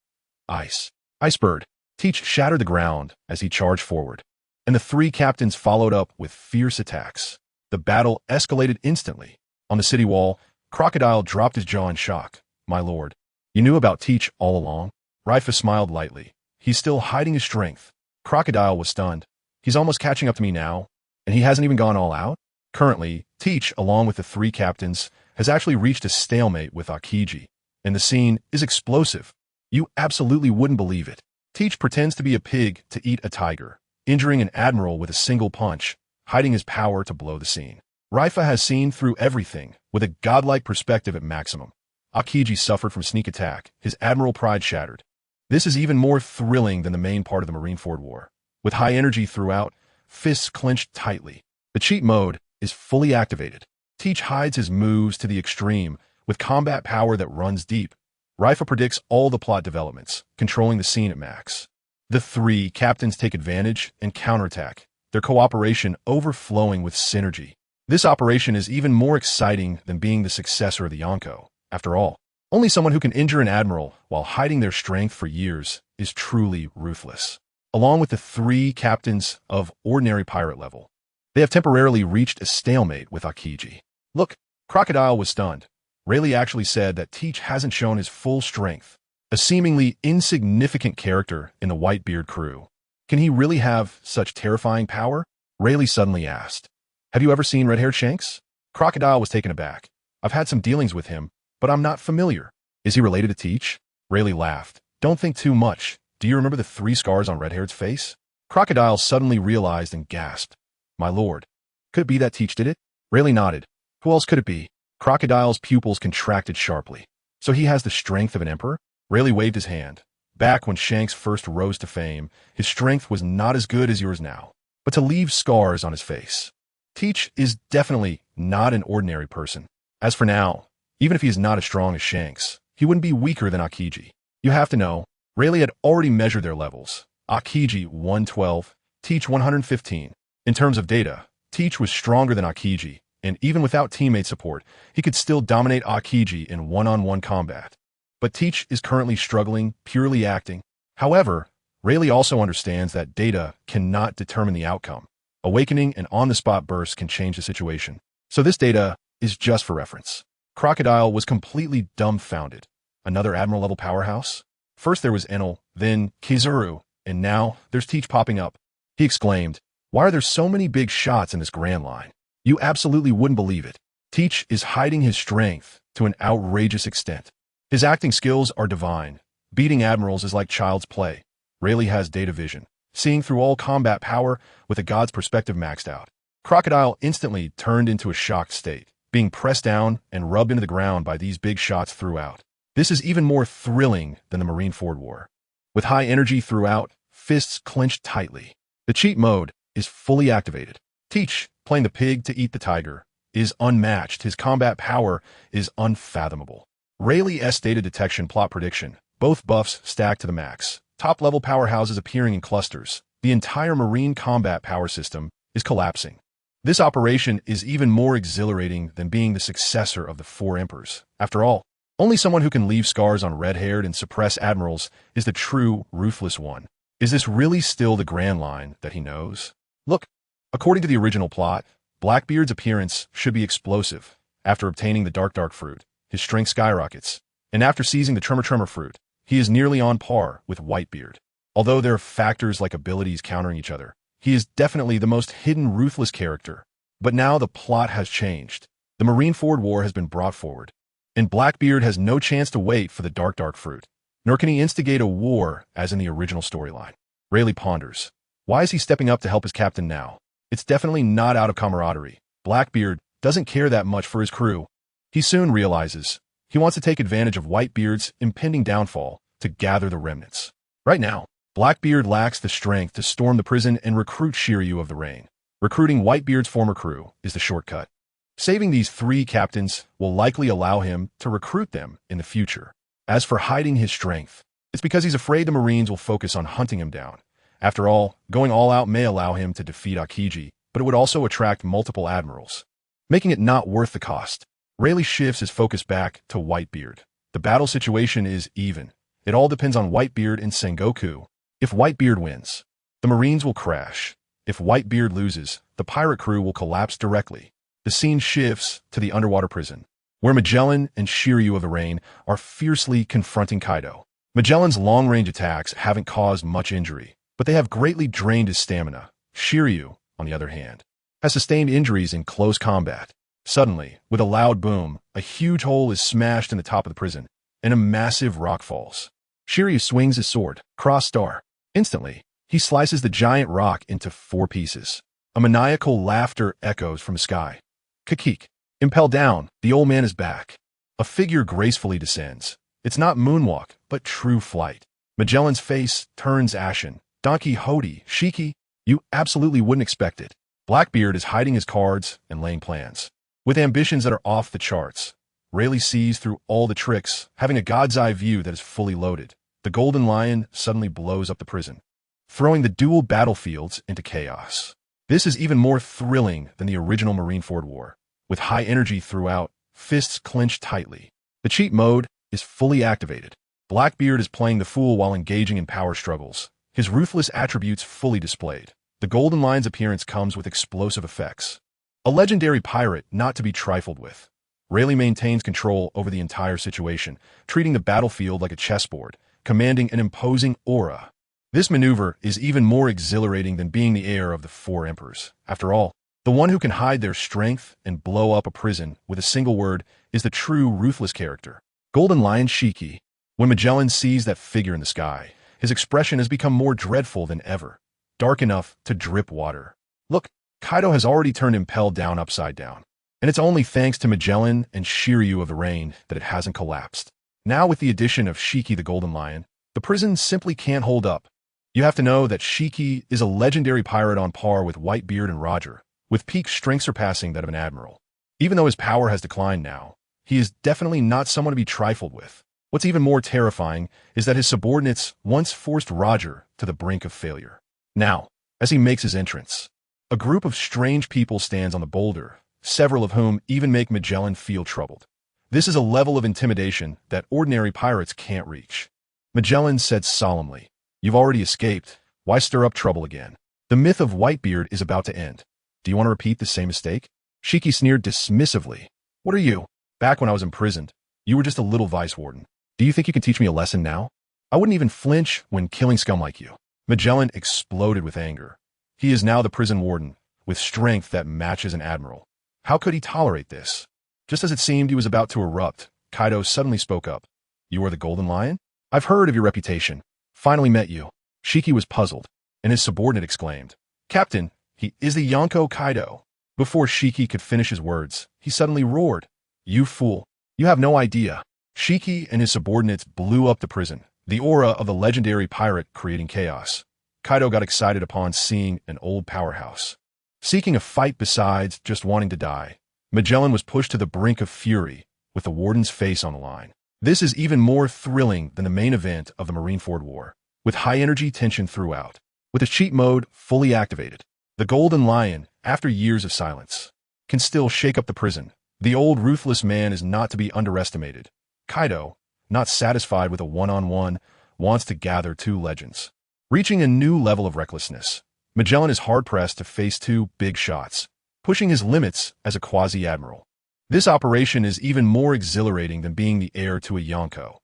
Ice bird. Teach shattered the ground as he charged forward, and the three captains followed up with fierce attacks. The battle escalated instantly. On the city wall, Crocodile dropped his jaw in shock. "My lord, you knew about Teach all along?" Leifa smiled lightly. "He's still hiding his strength." Crocodile was stunned. "He's almost catching up to me now, and he hasn't even gone all out?" Currently, Teach, along with the three captains, has actually reached a stalemate with Aokiji, and the scene is explosive. You absolutely wouldn't believe it. Teach pretends to be a pig to eat a tiger, injuring an admiral with a single punch, hiding his power to blow the scene. Leifa has seen through everything, with a godlike perspective at maximum. Aokiji suffered from sneak attack, his admiral pride shattered. This is even more thrilling than the main part of the Marineford War. With high energy throughout, fists clenched tightly. The cheat mode is fully activated. Teach hides his moves to the extreme, with combat power that runs deep. Leifa predicts all the plot developments, controlling the scene at max. The three captains take advantage and counterattack, their cooperation overflowing with synergy. This operation is even more exciting than being the successor of the Yonko. After all, only someone who can injure an admiral while hiding their strength for years is truly ruthless. Along with the three captains of ordinary pirate level, they have temporarily reached a stalemate with Aokiji. Look, Crocodile was stunned. Rayleigh actually said that Teach hasn't shown his full strength. A seemingly insignificant character in the Whitebeard crew. Can he really have such terrifying power? Rayleigh suddenly asked. "Have you ever seen red-haired Shanks?" Crocodile was taken aback. "I've had some dealings with him, but I'm not familiar." "Is he related to Teach?" Rayleigh laughed. "Don't think too much. Do you remember the 3 scars on red-haired's face?" Crocodile suddenly realized and gasped. "My lord, could it be that Teach did it?" Rayleigh nodded. "Who else could it be?" Crocodile's pupils contracted sharply. "So he has the strength of an emperor?" Rayleigh waved his hand. "Back when Shanks first rose to fame, his strength was not as good as yours now. But to leave scars on his face. Teach is definitely not an ordinary person. As for now, even if he is not as strong as Shanks, he wouldn't be weaker than Aokiji. You have to know, Rayleigh had already measured their levels. Aokiji 112, Teach 115. In terms of data, Teach was stronger than Aokiji, and even without teammate support, he could still dominate Aokiji in one-on-one combat. But Teach is currently struggling, purely acting. However, Rayleigh also understands that data cannot determine the outcome. Awakening and on-the-spot bursts can change the situation. So this data is just for reference. Crocodile was completely dumbfounded. Another admiral-level powerhouse? First there was Enel, then Kizuru, and now there's Teach popping up. He exclaimed, "Why are there so many big shots in this Grand Line? You absolutely wouldn't believe it. Teach is hiding his strength to an outrageous extent. His acting skills are divine. Beating admirals is like child's play. Rayleigh has data vision, seeing through all combat power with a god's perspective maxed out." Crocodile instantly turned into a shocked state, being pressed down and rubbed into the ground by these big shots throughout. This is even more thrilling than the Marineford War. With high energy throughout, fists clenched tightly. The cheat mode is fully activated. Teach, playing the pig to eat the tiger, is unmatched. His combat power is unfathomable. Rayleigh's data detection plot prediction, both buffs stacked to the max. Top-level powerhouses appearing in clusters. The entire marine combat power system is collapsing. This operation is even more exhilarating than being the successor of the Four Emperors. After all, only someone who can leave scars on red-haired and suppress admirals is the true, ruthless one. Is this really still the Grand Line that he knows? Look, according to the original plot, Blackbeard's appearance should be explosive. After obtaining the Dark fruit, his strength skyrockets, and after seizing the Tremor fruit, he is nearly on par with Whitebeard. Although there are factors like abilities countering each other, he is definitely the most hidden, ruthless character. But now the plot has changed. The Marineford War has been brought forward, and Blackbeard has no chance to wait for the Dark fruit, nor can he instigate a war as in the original storyline. Rayleigh ponders. Why is he stepping up to help his captain now? It's definitely not out of camaraderie. Blackbeard doesn't care that much for his crew. He soon realizes he wants to take advantage of Whitebeard's impending downfall to gather the remnants. Right now, Blackbeard lacks the strength to storm the prison and recruit Shiryu of the Rain. Recruiting Whitebeard's former crew is the shortcut. Saving these 3 captains will likely allow him to recruit them in the future. As for hiding his strength, it's because he's afraid the Marines will focus on hunting him down. After all, going all out may allow him to defeat Akiji, but it would also attract multiple admirals, making it not worth the cost. Rayleigh shifts his focus back to Whitebeard. The battle situation is even. It all depends on Whitebeard and Sengoku. If Whitebeard wins, the Marines will crash. If Whitebeard loses, the pirate crew will collapse directly. The scene shifts to the underwater prison, where Magellan and Shiryu of the Rain are fiercely confronting Kaido. Magellan's long-range attacks haven't caused much injury, but they have greatly drained his stamina. Shiryu, on the other hand, has sustained injuries in close combat. Suddenly, with a loud boom, a huge hole is smashed in the top of the prison, and a massive rock falls. Shiryu swings his sword, Cross Star. Instantly, he slices the giant rock into 4 pieces. A maniacal laughter echoes from the sky. Kakik. Impelled down, the old man is back. A figure gracefully descends. It's not moonwalk, but true flight. Magellan's face turns ashen. Don Quixote, Shiki, you absolutely wouldn't expect it. Blackbeard is hiding his cards and laying plans. With ambitions that are off the charts, Rayleigh sees through all the tricks, having a god's eye view that is fully loaded. The Golden Lion suddenly blows up the prison, throwing the dual battlefields into chaos. This is even more thrilling than the original Marineford War. With high energy throughout, fists clenched tightly. The cheat mode is fully activated. Blackbeard is playing the fool while engaging in power struggles, his ruthless attributes fully displayed. The Golden Lion's appearance comes with explosive effects. A legendary pirate not to be trifled with. Rayleigh maintains control over the entire situation, treating the battlefield like a chessboard, commanding an imposing aura. This maneuver is even more exhilarating than being the heir of the 4 emperors. After all, the one who can hide their strength and blow up a prison with a single word is the true ruthless character. Golden Lion Shiki. When Magellan sees that figure in the sky, his expression has become more dreadful than ever, dark enough to drip water. Look, Kaido has already turned Impelled Down upside down, and it's only thanks to Magellan and Shiryu of the Rain that it hasn't collapsed. Now with the addition of Shiki the Golden Lion, the prison simply can't hold up. You have to know that Shiki is a legendary pirate on par with Whitebeard and Roger, with peak strength surpassing that of an admiral. Even though his power has declined now, he is definitely not someone to be trifled with. What's even more terrifying is that his subordinates once forced Roger to the brink of failure. Now, as he makes his entrance, a group of strange people stands on the boulder, several of whom even make Magellan feel troubled. This is a level of intimidation that ordinary pirates can't reach. Magellan said solemnly, "You've already escaped. Why stir up trouble again? The myth of Whitebeard is about to end. Do you want to repeat the same mistake?" Shiki sneered dismissively. "What are you? Back when I was imprisoned, you were just a little vice warden. Do you think you can teach me a lesson now? I wouldn't even flinch when killing scum like you." Magellan exploded with anger. He is now the prison warden, with strength that matches an admiral. How could he tolerate this? Just as it seemed he was about to erupt, Kaido suddenly spoke up. "You are the Golden Lion? I've heard of your reputation. Finally met you." Shiki was puzzled, and his subordinate exclaimed, "Captain, he is the Yonko Kaido." Before Shiki could finish his words, he suddenly roared, "You fool! You have no idea." Shiki and his subordinates blew up the prison, the aura of the legendary pirate creating chaos. Kaido got excited upon seeing an old powerhouse seeking a fight besides just wanting to die. Magellan was pushed to the brink of fury, with the warden's face on the line. This is even more thrilling than the main event of the Marineford War, with high-energy tension throughout. With the cheat mode fully activated, The Golden Lion, after years of silence, can still shake up the prison. The old ruthless man is not to be underestimated. Kaido, not satisfied with a one-on-one, wants to gather two legends. Reaching a new level of recklessness, Magellan is hard-pressed to face two big shots, pushing his limits as a quasi-admiral. This operation is even more exhilarating than being the heir to a Yonko.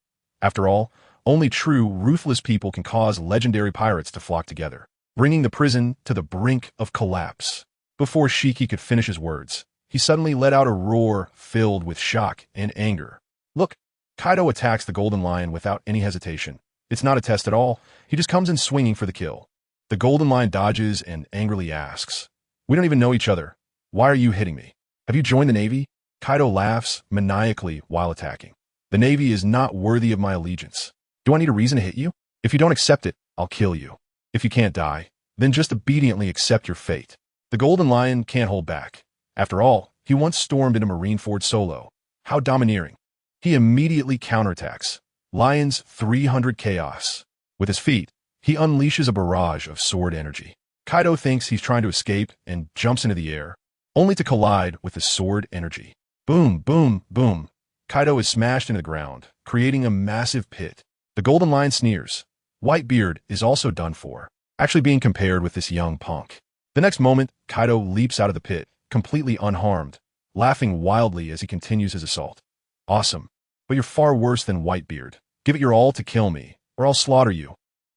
After all, only true, ruthless people can cause legendary pirates to flock together, bringing the prison to the brink of collapse. Before Shiki could finish his words, he suddenly let out a roar filled with shock and anger. Look, Kaido attacks the Golden Lion without any hesitation. It's not a test at all. He just comes in swinging for the kill. The Golden Lion dodges and angrily asks, "We don't even know each other. Why are you hitting me? Have you joined the Navy?" Kaido laughs maniacally while attacking. "The Navy is not worthy of my allegiance. Do I need a reason to hit you? If you don't accept it, I'll kill you. If you can't die, then just obediently accept your fate." The Golden Lion can't hold back. After all, he once stormed into Marineford solo. How domineering. He immediately counterattacks. Lion's 300 chaos. With his feet, he unleashes a barrage of sword energy. Kaido thinks he's trying to escape and jumps into the air, only to collide with the sword energy. Boom, boom, boom. Kaido is smashed into the ground, creating a massive pit. The Golden Lion sneers. Whitebeard is also done for, actually being compared with this young punk. The next moment, Kaido leaps out of the pit, completely unharmed, laughing wildly as he continues his assault. Awesome, but you're far worse than Whitebeard. Give it your all to kill me, or I'll slaughter you.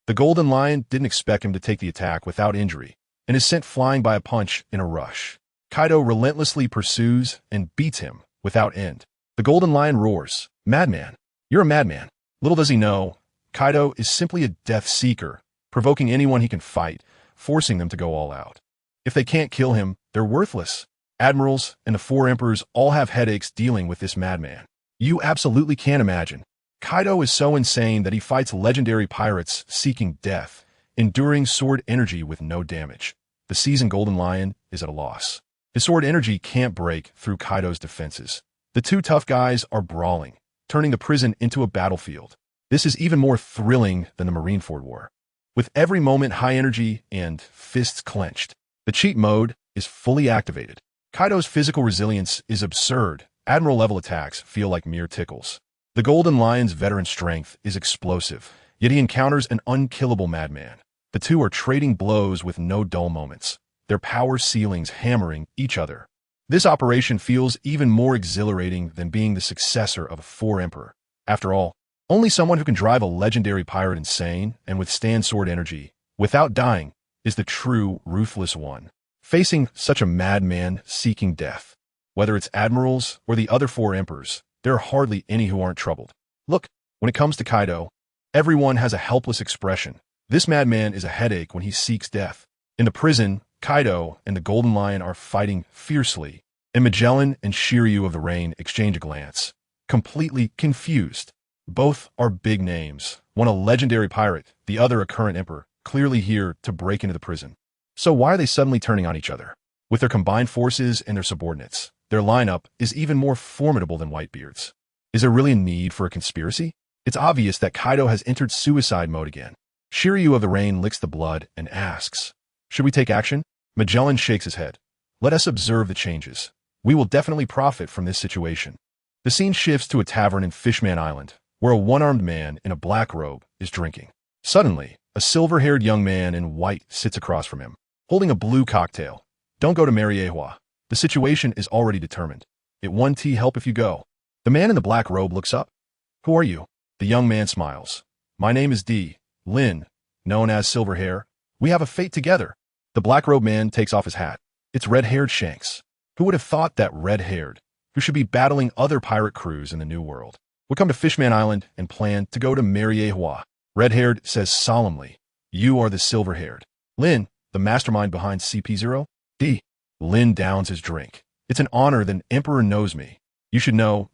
The Golden Lion didn't expect him to take the attack without injury, and is sent flying by a punch in a rush. Kaido relentlessly pursues and beats him without end. The Golden Lion roars, "Madman! You're a madman!" Little does he know, Kaido is simply a death seeker, provoking anyone he can fight, forcing them to go all out. If they can't kill him, they're worthless. Admirals and the four emperors all have headaches dealing with this madman. You absolutely can't imagine. Kaido is so insane that he fights legendary pirates seeking death, enduring sword energy with no damage. The seasoned Golden Lion is at a loss. His sword energy can't break through Kaido's defenses. The two tough guys are brawling, turning the prison into a battlefield. This is even more thrilling than the Marineford War. With every moment high energy and fists clenched, the cheat mode is fully activated. Kaido's physical resilience is absurd. Admiral-level attacks feel like mere tickles. The Golden Lion's veteran strength is explosive, yet he encounters an unkillable madman. The two are trading blows with no dull moments, their power ceilings hammering each other. This operation feels even more exhilarating than being the successor of a four-emperor. After all, only someone who can drive a legendary pirate insane and withstand sword energy without dying is the true ruthless one, facing such a madman seeking death. Whether it's admirals or the other four emperors, there are hardly any who aren't troubled. Look, when it comes to Kaido, everyone has a helpless expression. This madman is a headache when he seeks death. In the prison, Kaido and the Golden Lion are fighting fiercely, and Magellan and Shiryu of the Rain exchange a glance, completely confused. Both are big names, one a legendary pirate, the other a current emperor, clearly here to break into the prison. So why are they suddenly turning on each other? With their combined forces and their subordinates, their lineup is even more formidable than Whitebeard's. Is there really a need for a conspiracy? It's obvious that Kaido has entered suicide mode again. Shiryu of the Rain licks the blood and asks, "Should we take action?" Magellan shakes his head. "Let us observe the changes. We will definitely profit from this situation." The scene shifts to a tavern in Fishman Island, where a one-armed man in a black robe is drinking. Suddenly, a silver-haired young man in white sits across from him, holding a blue cocktail. "Don't go to Mariehua. The situation is already determined. It one tea help if you go." The man in the black robe looks up. "Who are you?" The young man smiles. "My name is Lin, known as Silverhair. We have a fate together." The black-robed man takes off his hat. It's red-haired Shanks. Who would have thought that red-haired, who should be battling other pirate crews in the New World, would come to Fishman Island and plan to go to Mariehua? Red-haired says solemnly, "You are the silver-haired. Lin, the mastermind behind CP0? Lin downs his drink. "It's an honor that an emperor knows me. You should know,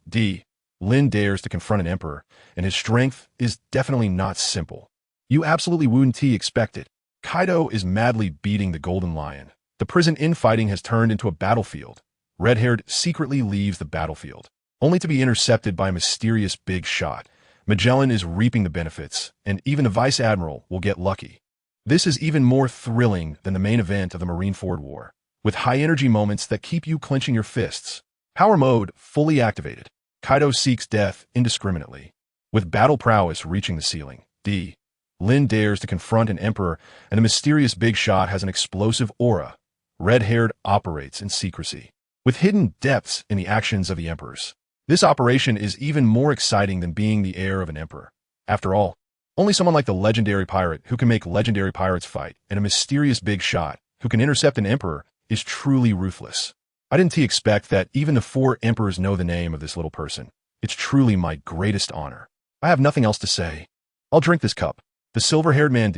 Lin dares to confront an emperor, and his strength is definitely not simple. You absolutely wouldn't expect it." Kaido is madly beating the Golden Lion. The prison infighting has turned into a battlefield. Red-haired secretly leaves the battlefield, only to be intercepted by a mysterious big shot. Magellan is reaping the benefits, and even the Vice Admiral will get lucky. This is even more thrilling than the main event of the Marineford War, with high-energy moments that keep you clenching your fists. Power mode fully activated. Kaido seeks death indiscriminately. With battle prowess reaching the ceiling, Lin dares to confront an emperor, and the mysterious big shot has an explosive aura. Red-haired operates in secrecy, with hidden depths in the actions of the emperors. This operation is even more exciting than being the heir of an emperor. After all, only someone like the legendary pirate who can make legendary pirates fight and a mysterious big shot who can intercept an emperor is truly ruthless. I didn't expect that even the 4 emperors know the name of this little person. It's truly my greatest honor. I have nothing else to say. I'll drink this cup. The silver-haired man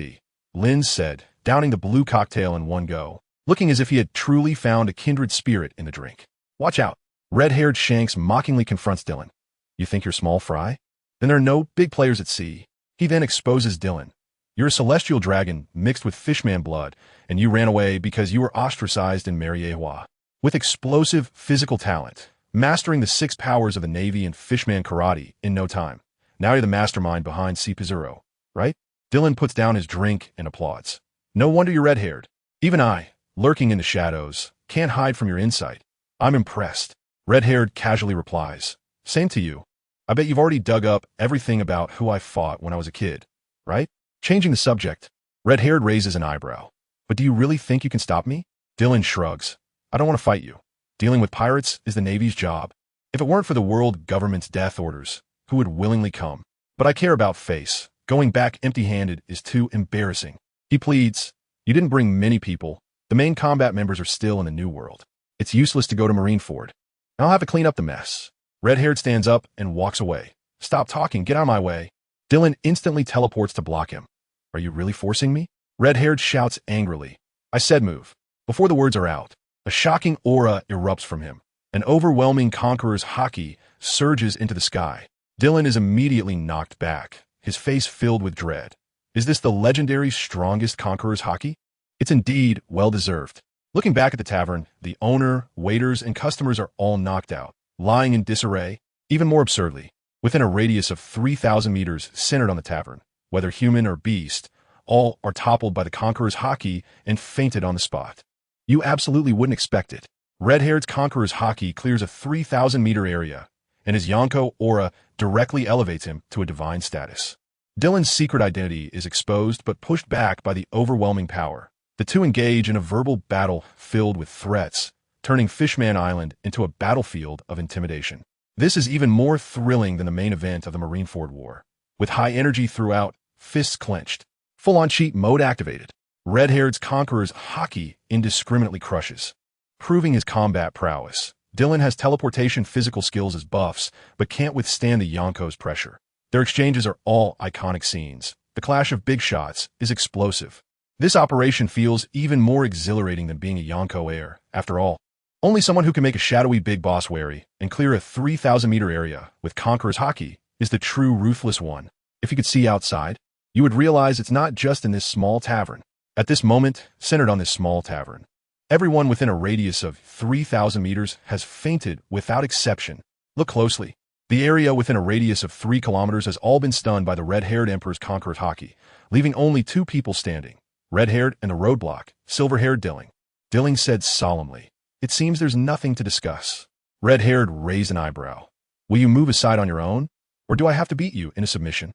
Lin said, downing the blue cocktail in one go, looking as if he had truly found a kindred spirit in the drink. Watch out. Red-haired Shanks mockingly confronts Dylan. You think you're small fry? Then there are no big players at sea. He then exposes Dylan. You're a celestial dragon mixed with fishman blood, and you ran away because you were ostracized in Mariewa. With explosive physical talent, mastering the 6 powers of the Navy and fishman karate in no time. Now you're the mastermind behind Pizarro, right? Dylan puts down his drink and applauds. No wonder you're red-haired. Even I, lurking in the shadows, can't hide from your insight. I'm impressed. Red-haired casually replies. Same to you. I bet you've already dug up everything about who I fought when I was a kid, right? Changing the subject, red-haired raises an eyebrow. But do you really think you can stop me? Dylan shrugs. I don't want to fight you. Dealing with pirates is the Navy's job. If it weren't for the world government's death orders, who would willingly come? But I care about face. Going back empty-handed is too embarrassing. He pleads. You didn't bring many people. The main combat members are still in the New World. It's useless to go to Marineford. I'll have to clean up the mess. Red-haired stands up and walks away. Stop talking, get out of my way. Dylan instantly teleports to block him. Are you really forcing me? Red-haired shouts angrily. I said move. Before the words are out, a shocking aura erupts from him. An overwhelming conqueror's haki surges into the sky. Dylan is immediately knocked back, his face filled with dread. Is this the legendary strongest conqueror's haki? It's indeed well-deserved. Looking back at the tavern, the owner, waiters, and customers are all knocked out, lying in disarray. Even more absurdly, within a radius of 3,000 meters centered on the tavern, whether human or beast, all are toppled by the conqueror's haki and fainted on the spot. You absolutely wouldn't expect it. Red-haired's conqueror's haki clears a 3,000-meter area, and his Yonko aura directly elevates him to a divine status. Dylan's secret identity is exposed but pushed back by the overwhelming power. The two engage in a verbal battle filled with threats, turning Fishman Island into a battlefield of intimidation. This is even more thrilling than the main event of the Marineford War. With high energy throughout, fists clenched, full-on cheat mode activated, Red-haired's conqueror's haki indiscriminately crushes. Proving his combat prowess, Dylan has teleportation physical skills as buffs, but can't withstand the Yonko's pressure. Their exchanges are all iconic scenes. The clash of big shots is explosive. This operation feels even more exhilarating than being a Yonko heir. After all, only someone who can make a shadowy big boss wary and clear a 3,000-meter area with Conqueror's haki is the true ruthless one. If you could see outside, you would realize it's not just in this small tavern. At this moment, centered on this small tavern, everyone within a radius of 3,000 meters has fainted without exception. Look closely. The area within a radius of 3 kilometers has all been stunned by the red-haired Emperor's Conqueror's haki, leaving only 2 people standing. Red-haired and the roadblock, silver-haired Dilling. Dilling said solemnly, "It seems there's nothing to discuss." Red-haired raised an eyebrow. "Will you move aside on your own, or do I have to beat you in a submission?"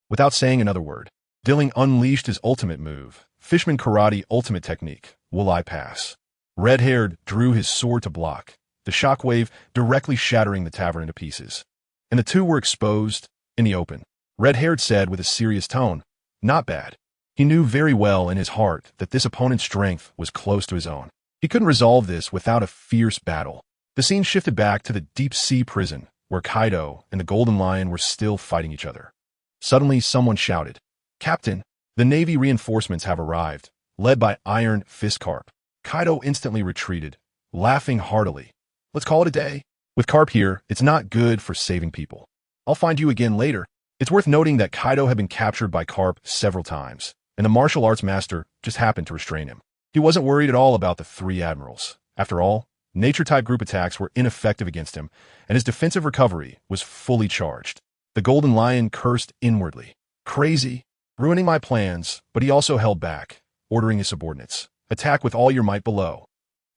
Without saying another word, Dilling unleashed his ultimate move, Fishman Karate Ultimate Technique, Will I Pass? Red-haired drew his sword to block, the shockwave directly shattering the tavern into pieces. And the two were exposed in the open. Red-haired said with a serious tone, "Not bad." He knew very well in his heart that this opponent's strength was close to his own. He couldn't resolve this without a fierce battle. The scene shifted back to the deep-sea prison, where Kaido and the Golden Lion were still fighting each other. Suddenly, someone shouted, "Captain, the Navy reinforcements have arrived, led by Iron Fist Carp." Kaido instantly retreated, laughing heartily. "Let's call it a day. With Carp here, it's not good for saving people. I'll find you again later." It's worth noting that Kaido had been captured by Carp several times, and the martial arts master just happened to restrain him. He wasn't worried at all about the 3 admirals. After all, nature-type group attacks were ineffective against him, and his defensive recovery was fully charged. The Golden Lion cursed inwardly. "Crazy. ruining my plans, but he also held back, ordering his subordinates, "Attack with all your might below."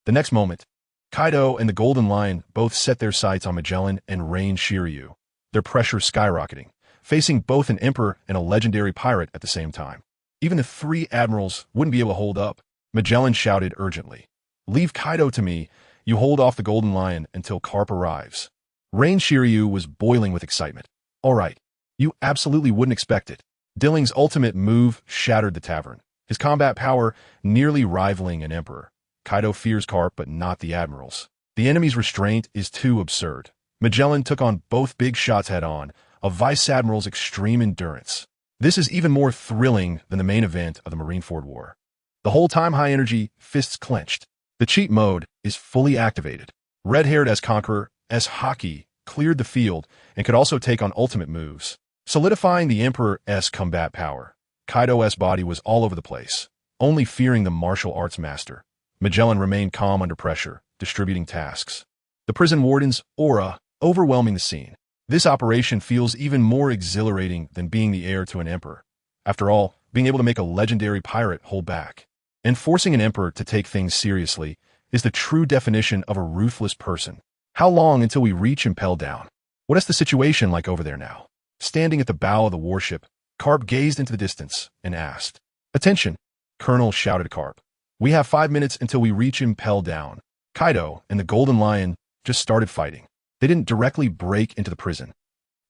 The next moment, Kaido and the Golden Lion both set their sights on Magellan and Rain Shiryu, their pressure skyrocketing, facing both an emperor and a legendary pirate at the same time. Even the three admirals wouldn't be able to hold up. Magellan shouted urgently, "Leave Kaido to me. You hold off the Golden Lion until Carp arrives." Rain Shiryu was boiling with excitement. "All right, you absolutely wouldn't expect it." Dilling's ultimate move shattered the tavern, his combat power nearly rivaling an emperor. Kaido fears Carp, but not the admirals. The enemy's restraint is too absurd. Magellan took on both big shots head-on, a vice admiral's extreme endurance. This is even more thrilling than the main event of the Marineford War. The whole time high energy, fists clenched. The cheat mode is fully activated. Red-haired as Conqueror, as Haki, cleared the field and could also take on ultimate moves, solidifying the Emperor's combat power. Kaido's body was all over the place, only fearing the martial arts master. Magellan remained calm under pressure, distributing tasks. The prison warden's aura overwhelming the scene. This operation feels even more exhilarating than being the heir to an emperor. After all, being able to make a legendary pirate hold back and forcing an emperor to take things seriously is the true definition of a ruthless person. How long until we reach Impel Down? What is the situation like over there now? Standing at the bow of the warship, Carp gazed into the distance and asked, "Attention!" Colonel shouted to Carp. "We have 5 minutes until we reach Impel Down." Kaido and the Golden Lion just started fighting. They didn't directly break into the prison.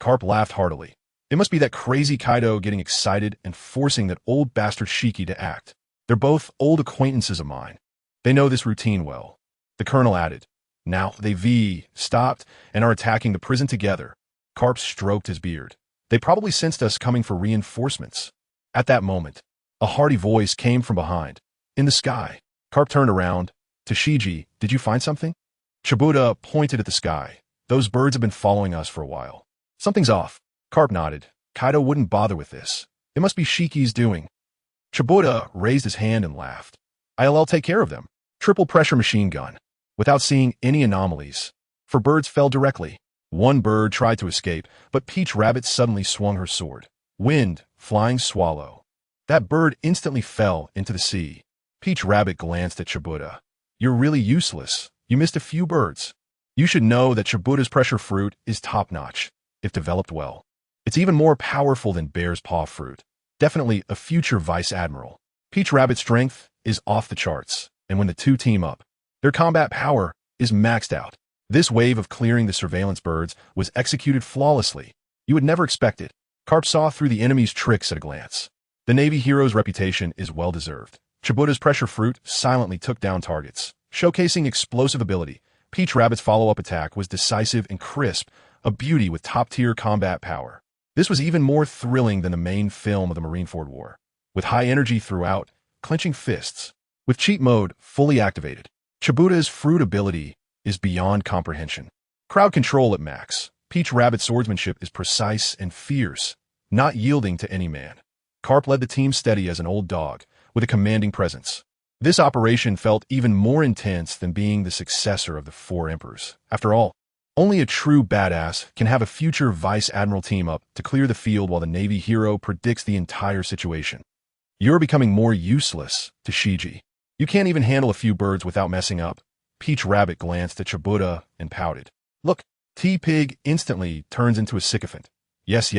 Carp laughed heartily. It must be that crazy Kaido getting excited and forcing that old bastard Shiki to act. They're both old acquaintances of mine. They know this routine well. The colonel added, "Now they've stopped and are attacking the prison together." Carp stroked his beard. "They probably sensed us coming for reinforcements." At that moment, a hearty voice came from behind. "In the sky." Carp turned around. To Shiji, "Did you find something?" Chibuta pointed at the sky. "Those birds have been following us for a while." "Something's off." Carp nodded. Kaido wouldn't bother with this. It must be Shiki's doing. Chibuta raised his hand and laughed. "I'll take care of them." Triple pressure machine gun. Without seeing any anomalies, 4 birds fell directly. 1 bird tried to escape, but Peach Rabbit suddenly swung her sword. Wind, flying swallow. That bird instantly fell into the sea. Peach Rabbit glanced at Chibuta. "You're really useless. You missed a few birds." You should know that Chibuta's pressure fruit is top-notch, if developed well. It's even more powerful than Bear's Paw fruit. Definitely a future vice admiral. Peach Rabbit's strength is off the charts, and when the two team up, their combat power is maxed out. This wave of clearing the surveillance birds was executed flawlessly. You would never expect it. Carp saw through the enemy's tricks at a glance. The Navy hero's reputation is well-deserved. Chibuta's pressure fruit silently took down targets, showcasing explosive ability. Peach Rabbit's follow-up attack was decisive and crisp, a beauty with top-tier combat power. This was even more thrilling than the main film of the Marineford War, with high energy throughout, clenching fists. With cheat mode fully activated, Chibuta's fruit ability is beyond comprehension. Crowd control at max. Peach Rabbit's swordsmanship is precise and fierce, not yielding to any man. Carp led the team steady as an old dog, with a commanding presence. This operation felt even more intense than being the successor of the 4 emperors. After all, only a true badass can have a future vice admiral team up to clear the field while the Navy hero predicts the entire situation. You're becoming more useless to Shiji. You can't even handle a few birds without messing up. Peach Rabbit glanced at Chibuta and pouted. "Look." T-Pig instantly turns into a sycophant. Yes.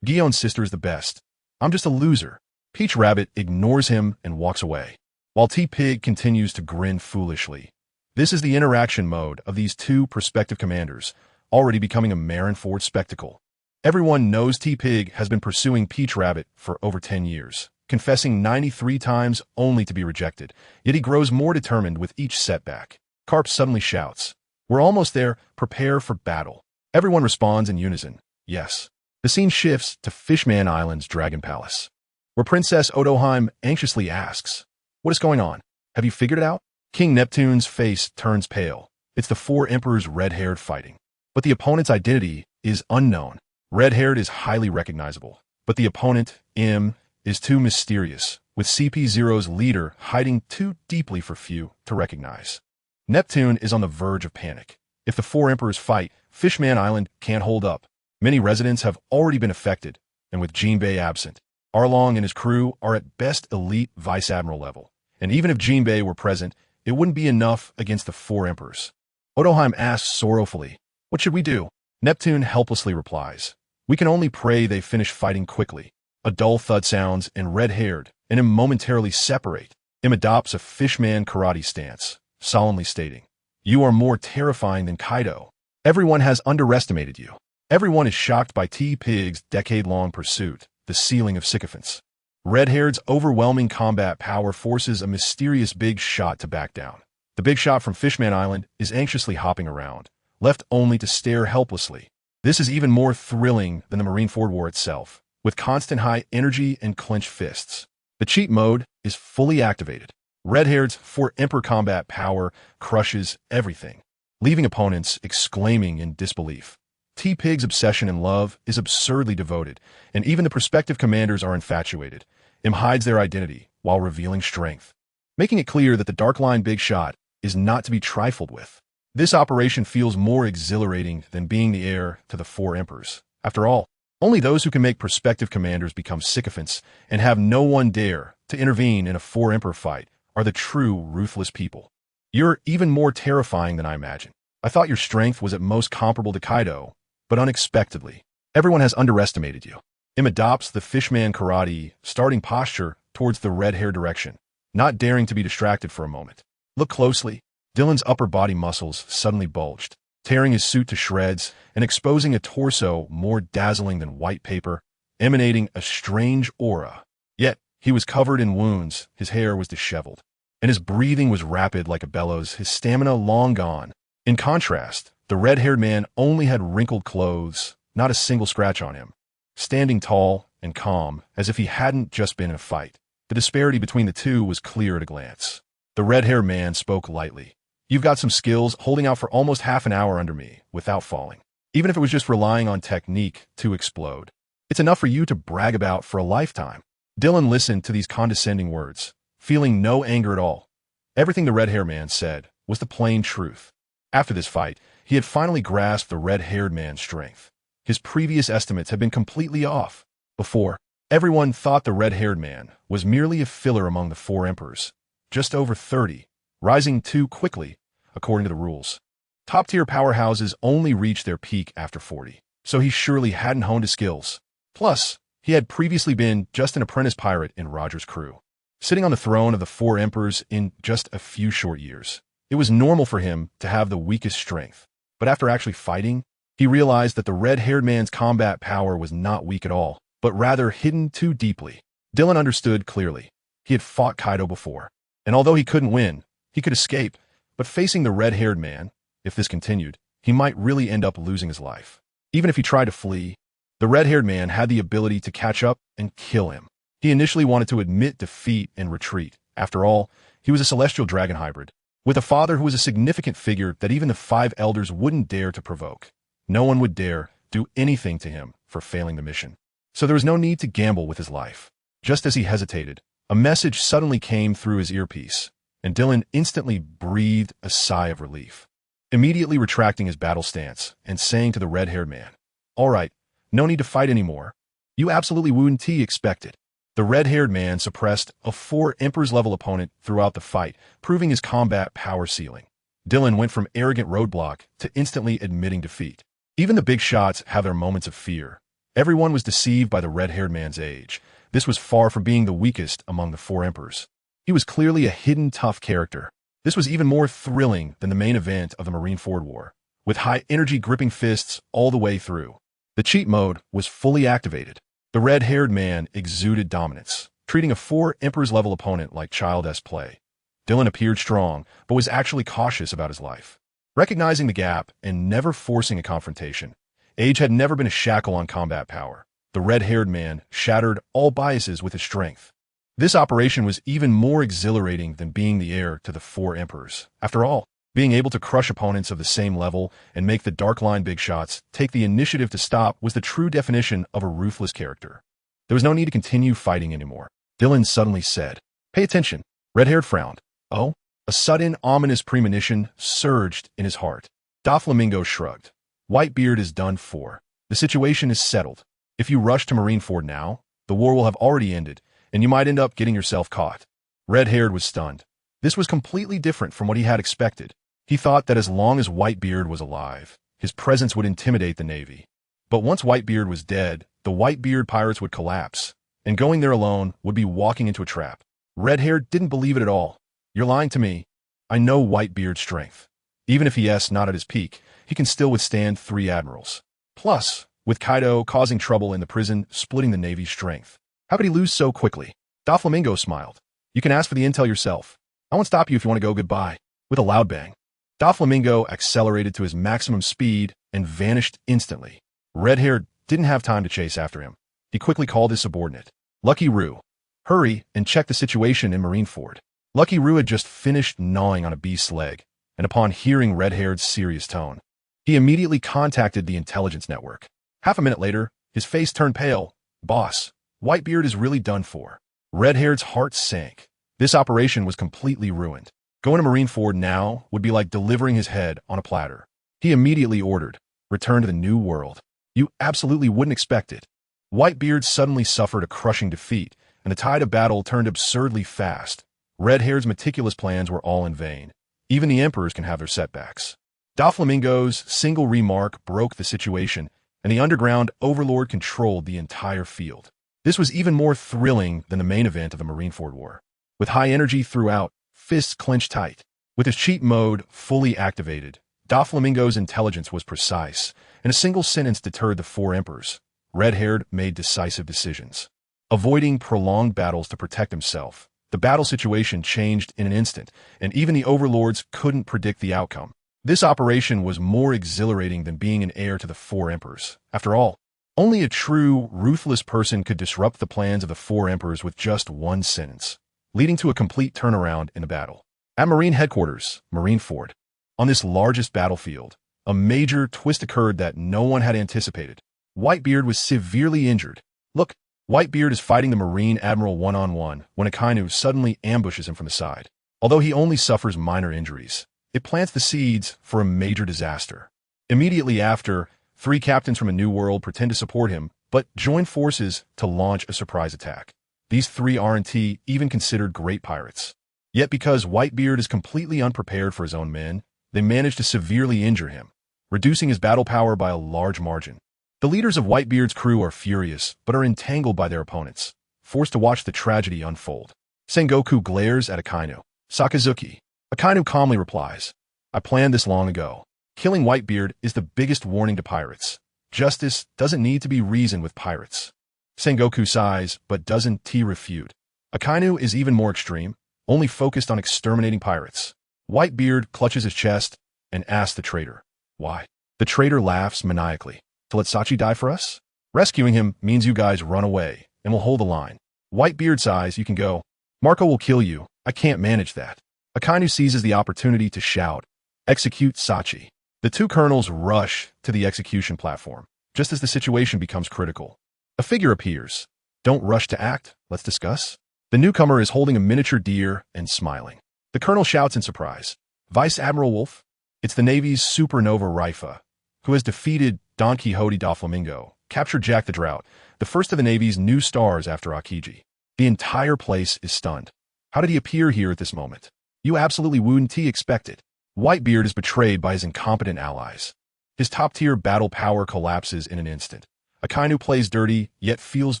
Gion's sister is the best. I'm just a loser." Peach Rabbit ignores him and walks away, while T-Pig continues to grin foolishly. This is the interaction mode of these 2 prospective commanders, already becoming a Marineford spectacle. Everyone knows T-Pig has been pursuing Peach Rabbit for over 10 years, confessing 93 times only to be rejected, yet he grows more determined with each setback. Carp suddenly shouts, "We're almost there, prepare for battle." Everyone responds in unison, "Yes." The scene shifts to Fishman Island's Dragon Palace, where Princess Odoheim anxiously asks, "What is going on? Have you figured it out?" King Neptune's face turns pale. It's the 4 emperors red-haired fighting. But the opponent's identity is unknown. Red-haired is highly recognizable, but the opponent, M, is too mysterious, with CP0's leader hiding too deeply for few to recognize. Neptune is on the verge of panic. If the 4 emperors fight, Fishman Island can't hold up. Many residents have already been affected, and with Jinbei absent, Arlong and his crew are at best elite vice admiral level, and even if Jinbei were present, it wouldn't be enough against the four emperors. Odoheim asks sorrowfully, "What should we do?" Neptune helplessly replies, "We can only pray they finish fighting quickly." A dull thud sounds, and red-haired, and him momentarily separate. Him adopts a fishman karate stance, solemnly stating, "You are more terrifying than Kaido. Everyone has underestimated you." Everyone is shocked by T-Pig's decade-long pursuit, the ceiling of sycophants. Red-haired's overwhelming combat power forces a mysterious big shot to back down. The big shot from Fishman Island is anxiously hopping around, left only to stare helplessly. This is even more thrilling than the Marineford War itself, with constant high energy and clenched fists. The cheat mode is fully activated. Red-haired's four-emperor combat power crushes everything, leaving opponents exclaiming in disbelief. T-Pig's obsession and love is absurdly devoted, and even the prospective commanders are infatuated. Him hides their identity while revealing strength, making it clear that the Dark Line Big Shot is not to be trifled with. This operation feels more exhilarating than being the heir to the four emperors. After all, only those who can make prospective commanders become sycophants and have no one dare to intervene in a four-emperor fight are the true ruthless people. You're even more terrifying than I imagined. I thought your strength was at most comparable to Kaido, but unexpectedly, everyone has underestimated you. Him adopts the fishman karate starting posture towards the red-hair direction, not daring to be distracted for a moment. Look closely. Dylan's upper body muscles suddenly bulged, tearing his suit to shreds and exposing a torso more dazzling than white paper, emanating a strange aura. Yet, he was covered in wounds, his hair was disheveled, and his breathing was rapid like a bellows, his stamina long gone. In contrast, the red-haired man only had wrinkled clothes, not a single scratch on him, standing tall and calm as if he hadn't just been in a fight. The disparity between the two was clear at a glance. The red-haired man spoke lightly. "You've got some skills holding out for almost half an hour under me without falling. Even if it was just relying on technique to explode. It's enough for you to brag about for a lifetime." Dylan listened to these condescending words, feeling no anger at all. Everything the red-haired man said was the plain truth. After this fight, he had finally grasped the red-haired man's strength. His previous estimates had been completely off. Before, everyone thought the red-haired man was merely a filler among the four emperors, just over 30, rising too quickly, according to the rules. Top-tier powerhouses only reach their peak after 40, so he surely hadn't honed his skills. Plus, he had previously been just an apprentice pirate in Roger's crew, sitting on the throne of the four emperors in just a few short years. It was normal for him to have the weakest strength, but after actually fighting, he realized that the red-haired man's combat power was not weak at all, but rather hidden too deeply. Dylan understood clearly. He had fought Kaido before, and although he couldn't win, he could escape, but facing the red-haired man, if this continued, he might really end up losing his life. Even if he tried to flee, the red-haired man had the ability to catch up and kill him. He initially wanted to admit defeat and retreat. After all, he was a celestial dragon hybrid, with a father who was a significant figure that even the five elders wouldn't dare to provoke. No one would dare do anything to him for failing the mission. So there was no need to gamble with his life. Just as he hesitated, a message suddenly came through his earpiece, and Dylan instantly breathed a sigh of relief, immediately retracting his battle stance and saying to the red-haired man, "All right, no need to fight anymore. You absolutely wouldn't expected." The red-haired man suppressed a four Emperor's-level opponent throughout the fight, proving his combat power ceiling. Dylan went from arrogant roadblock to instantly admitting defeat. Even the big shots have their moments of fear. Everyone was deceived by the red-haired man's age. This was far from being the weakest among the four emperors. He was clearly a hidden tough character. This was even more thrilling than the main event of the Marineford War, with high-energy gripping fists all the way through. The cheat mode was fully activated. The red-haired man exuded dominance, treating a four Emperor's-level opponent like child's play. Dylan appeared strong, but was actually cautious about his life. Recognizing the gap and never forcing a confrontation, age had never been a shackle on combat power. The red-haired man shattered all biases with his strength. This operation was even more exhilarating than being the heir to the four emperors. After all, being able to crush opponents of the same level and make the Dark Line big shots take the initiative to stop was the true definition of a ruthless character. There was no need to continue fighting anymore. Dylan suddenly said, "Pay attention." Red-haired frowned. "Oh?" A sudden, ominous premonition surged in his heart. Doflamingo shrugged. "Whitebeard is done for. The situation is settled. If you rush to Marineford now, the the war will have already ended, and you might end up getting yourself caught. Red-haired was stunned. This was completely different from what he had expected. He thought that as long as Whitebeard was alive, his presence would intimidate the Navy. But once Whitebeard was dead, the Whitebeard pirates would collapse, and going there alone would be walking into a trap. Red-haired didn't believe it at all. You're lying to me. I know Whitebeard's strength. Even if he is not at his peak, he can still withstand 3 admirals. Plus, with Kaido causing trouble in the prison, splitting the Navy's strength. How could he lose so quickly? Doflamingo smiled. You can ask for the intel yourself. I won't stop you if you want to go goodbye. With a loud bang, Doflamingo accelerated to his maximum speed and vanished instantly. Red-haired didn't have time to chase after him. He quickly called his subordinate. Lucky Roo, hurry and check the situation in Marineford. Lucky Roo had just finished gnawing on a beast's leg, and upon hearing Red-haired's serious tone, he immediately contacted the intelligence network. Half a minute later, his face turned pale. Boss, Whitebeard is really done for. Red-haired's heart sank. This operation was completely ruined. Going to Marineford now would be like delivering his head on a platter. He immediately ordered, return to the New World. You absolutely wouldn't expect it. Whitebeard suddenly suffered a crushing defeat, and the tide of battle turned absurdly fast. Red-haired's meticulous plans were all in vain. Even the emperors can have their setbacks. Doflamingo's single remark broke the situation, and the underground overlord controlled the entire field. This was even more thrilling than the main event of the Marineford War. With high energy throughout, fists clenched tight. With his cheat mode fully activated, Doflamingo's intelligence was precise, and a single sentence deterred the 4 emperors. Red-haired made decisive decisions. Avoiding prolonged battles to protect himself, the battle situation changed in an instant, and even the overlords couldn't predict the outcome. This operation was more exhilarating than being an heir to the 4 emperors. After all, only a true, ruthless person could disrupt the plans of the 4 emperors with just one sentence, leading to a complete turnaround in the battle. At Marine Headquarters, Marineford, on this largest battlefield, a major twist occurred that no one had anticipated. Whitebeard was severely injured. Look, Whitebeard is fighting the Marine Admiral one-on-one when Akainu suddenly ambushes him from the side. Although he only suffers minor injuries, it plants the seeds for a major disaster. Immediately after, 3 captains from a new world pretend to support him, but join forces to launch a surprise attack. These 3 aren't even considered great pirates. Yet because Whitebeard is completely unprepared for his own men, they manage to severely injure him, reducing his battle power by a large margin. The leaders of Whitebeard's crew are furious, but are entangled by their opponents, forced to watch the tragedy unfold. Sengoku glares at Akainu. Sakazuki. Akainu calmly replies, I planned this long ago. Killing Whitebeard is the biggest warning to pirates. Justice doesn't need to be reasoned with pirates. Sengoku sighs, but doesn't refute. Akainu is even more extreme, only focused on exterminating pirates. Whitebeard clutches his chest and asks the traitor, why? The traitor laughs maniacally. To let Sachi die for us? Rescuing him means you guys run away, and we'll hold the line. Whitebeard sighs, you can go. Marco will kill you. I can't manage that. Akainu seizes the opportunity to shout, execute Sachi. The 2 colonels rush to the execution platform, just as the situation becomes critical. A figure appears. Don't rush to act, let's discuss. The newcomer is holding a miniature deer and smiling. The colonel shouts in surprise, Vice Admiral Wolf? It's the Navy's supernova Leifa, who has defeated Don Quixote Doflamingo, captured Jack the Drought, the first of the Navy's new stars after Akiji. The entire place is stunned. How did he appear here at this moment? You absolutely wouldn't expect it. Whitebeard is betrayed by his incompetent allies. His top-tier battle power collapses in an instant. Akainu plays dirty, yet feels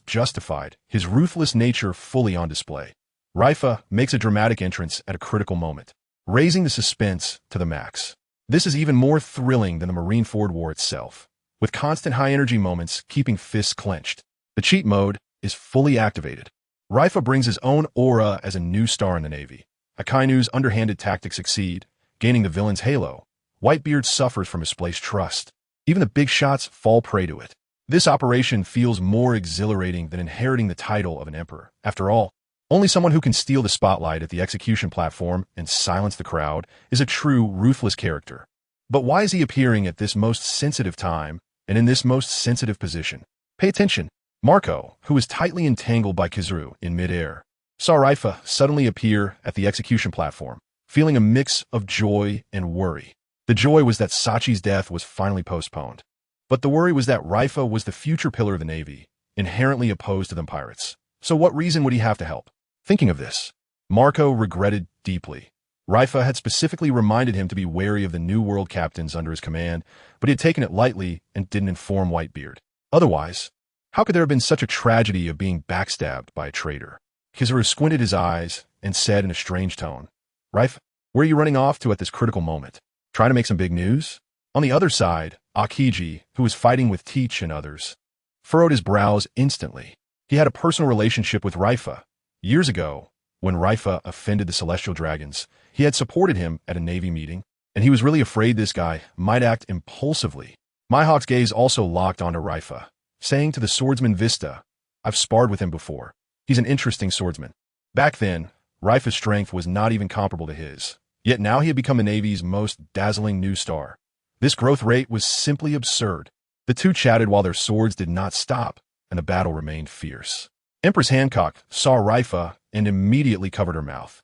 justified, his ruthless nature fully on display. Leifa makes a dramatic entrance at a critical moment, raising the suspense to the max. This is even more thrilling than the Marineford War itself, with constant high-energy moments keeping fists clenched. The cheat mode is fully activated. Leifa brings his own aura as a new star in the Navy. Akainu's underhanded tactics succeed, gaining the villain's halo. Whitebeard suffers from misplaced trust. Even the big shots fall prey to it. This operation feels more exhilarating than inheriting the title of an emperor. After all, only someone who can steal the spotlight at the execution platform and silence the crowd is a true, ruthless character. But why is he appearing at this most sensitive time and in this most sensitive position? Pay attention. Marco, who is tightly entangled by Kizaru in midair, saw Leifa suddenly appear at the execution platform, feeling a mix of joy and worry. The joy was that Sachi's death was finally postponed. But the worry was that Leifa was the future pillar of the Navy, inherently opposed to them pirates. So what reason would he have to help? Thinking of this, Marco regretted deeply. Leifa had specifically reminded him to be wary of the New World captains under his command, but he had taken it lightly and didn't inform Whitebeard. Otherwise, how could there have been such a tragedy of being backstabbed by a traitor? Kizaru squinted his eyes and said in a strange tone, "Leifa, where are you running off to at this critical moment? Trying to make some big news?" On the other side, Akiji, who was fighting with Teach and others, furrowed his brows instantly. He had a personal relationship with Leifa. Years ago, when Leifa offended the Celestial Dragons, he had supported him at a Navy meeting, and he was really afraid this guy might act impulsively. Mihawk's gaze also locked onto Leifa, saying to the swordsman Vista, "I've sparred with him before. He's an interesting swordsman." Back then, Leifa's strength was not even comparable to his, yet now he had become the Navy's most dazzling new star. This growth rate was simply absurd. The two chatted while their swords did not stop, and the battle remained fierce. Empress Hancock saw Leifa and immediately covered her mouth,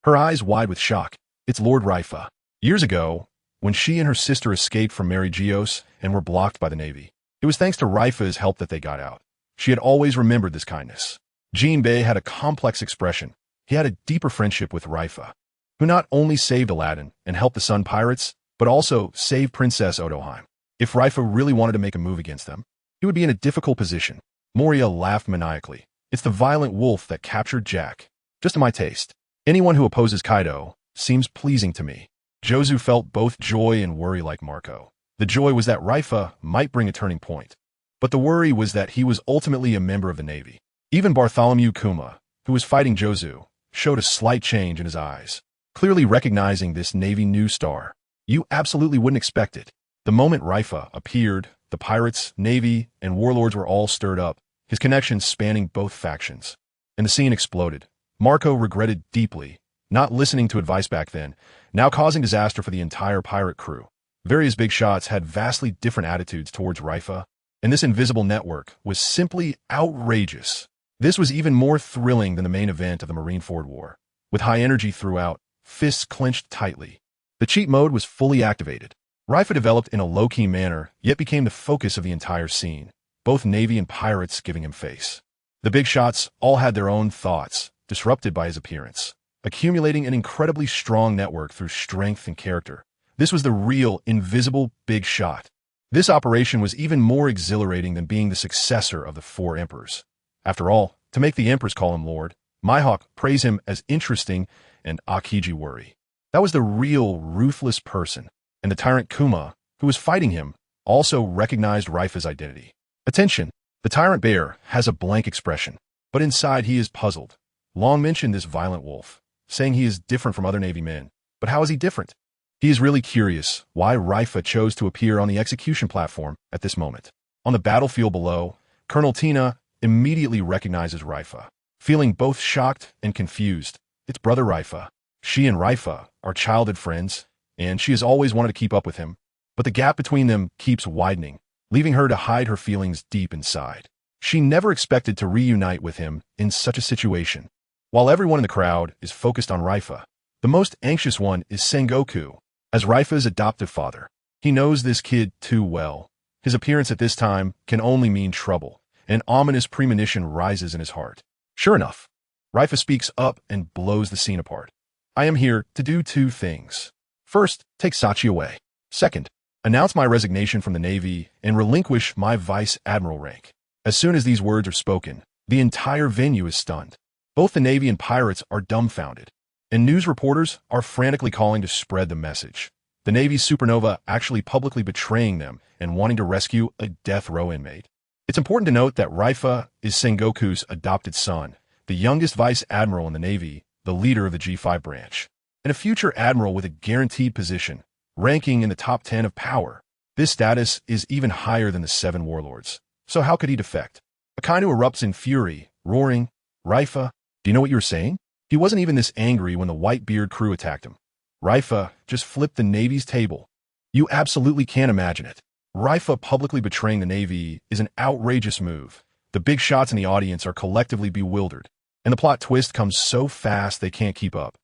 her eyes wide with shock. It's Lord Leifa. Years ago, when she and her sister escaped from Mary Geos and were blocked by the Navy, it was thanks to Leifa's help that they got out. She had always remembered this kindness. Jinbei had a complex expression. He had a deeper friendship with Leifa, who not only saved Aladdin and helped the Sun Pirates, but also saved Princess Odoheim. If Leifa really wanted to make a move against them, he would be in a difficult position. Moria laughed maniacally. "It's the violent wolf that captured Jack. Just to my taste. Anyone who opposes Kaido seems pleasing to me." Jozu felt both joy and worry like Marco. The joy was that Leifa might bring a turning point, but the worry was that he was ultimately a member of the Navy. Even Bartholomew Kuma, who was fighting Jozu, showed a slight change in his eyes, clearly recognizing this Navy new star. You absolutely wouldn't expect it. The moment Leifa appeared, the pirates, Navy, and warlords were all stirred up, his connections spanning both factions. And the scene exploded. Marco regretted deeply, not listening to advice back then, now causing disaster for the entire pirate crew. Various big shots had vastly different attitudes towards Leifa, and this invisible network was simply outrageous. This was even more thrilling than the main event of the Marineford War. With high energy throughout, fists clenched tightly. The cheat mode was fully activated. Leifa developed in a low-key manner, yet became the focus of the entire scene, both Navy and pirates giving him face. The big shots all had their own thoughts, disrupted by his appearance, accumulating an incredibly strong network through strength and character. This was the real, invisible big shot. This operation was even more exhilarating than being the successor of the four emperors. After all, to make the emperors call him Lord, Mihawk praise him as interesting and Akiji worry. That was the real, ruthless person, and the tyrant Kuma, who was fighting him, also recognized Leifa's identity. Attention! The tyrant bear has a blank expression, but inside he is puzzled. Long mentioned this violent wolf, saying he is different from other Navy men. But how is he different? He is really curious why Leifa chose to appear on the execution platform at this moment. On the battlefield below, Colonel Tina immediately recognizes Leifa, feeling both shocked and confused. It's brother Leifa. She and Leifa are childhood friends, and she has always wanted to keep up with him. But the gap between them keeps widening, leaving her to hide her feelings deep inside. She never expected to reunite with him in such a situation. While everyone in the crowd is focused on Leifa, the most anxious one is Sengoku. As Leifa's adoptive father, he knows this kid too well. His appearance at this time can only mean trouble. An ominous premonition rises in his heart. Sure enough, Leifa speaks up and blows the scene apart. "I am here to do two things. First, take Sachi away. Second, announce my resignation from the Navy and relinquish my vice admiral rank." As soon as these words are spoken, the entire venue is stunned. Both the Navy and pirates are dumbfounded, and news reporters are frantically calling to spread the message. The Navy's supernova actually publicly betraying them and wanting to rescue a death row inmate. It's important to note that Leifa is Sengoku's adopted son, the youngest vice admiral in the Navy, the leader of the G5 branch, and a future admiral with a guaranteed position, ranking in the top 10 of power. This status is even higher than the 7 warlords. So how could he defect? Akainu erupts in fury, roaring, "Leifa, do you know what you were saying?" He wasn't even this angry when the Whitebeard crew attacked him. Leifa just flipped the Navy's table. You absolutely can't imagine it. Leifa publicly betraying the Navy is an outrageous move. The big shots in the audience are collectively bewildered, and the plot twist comes so fast they can't keep up.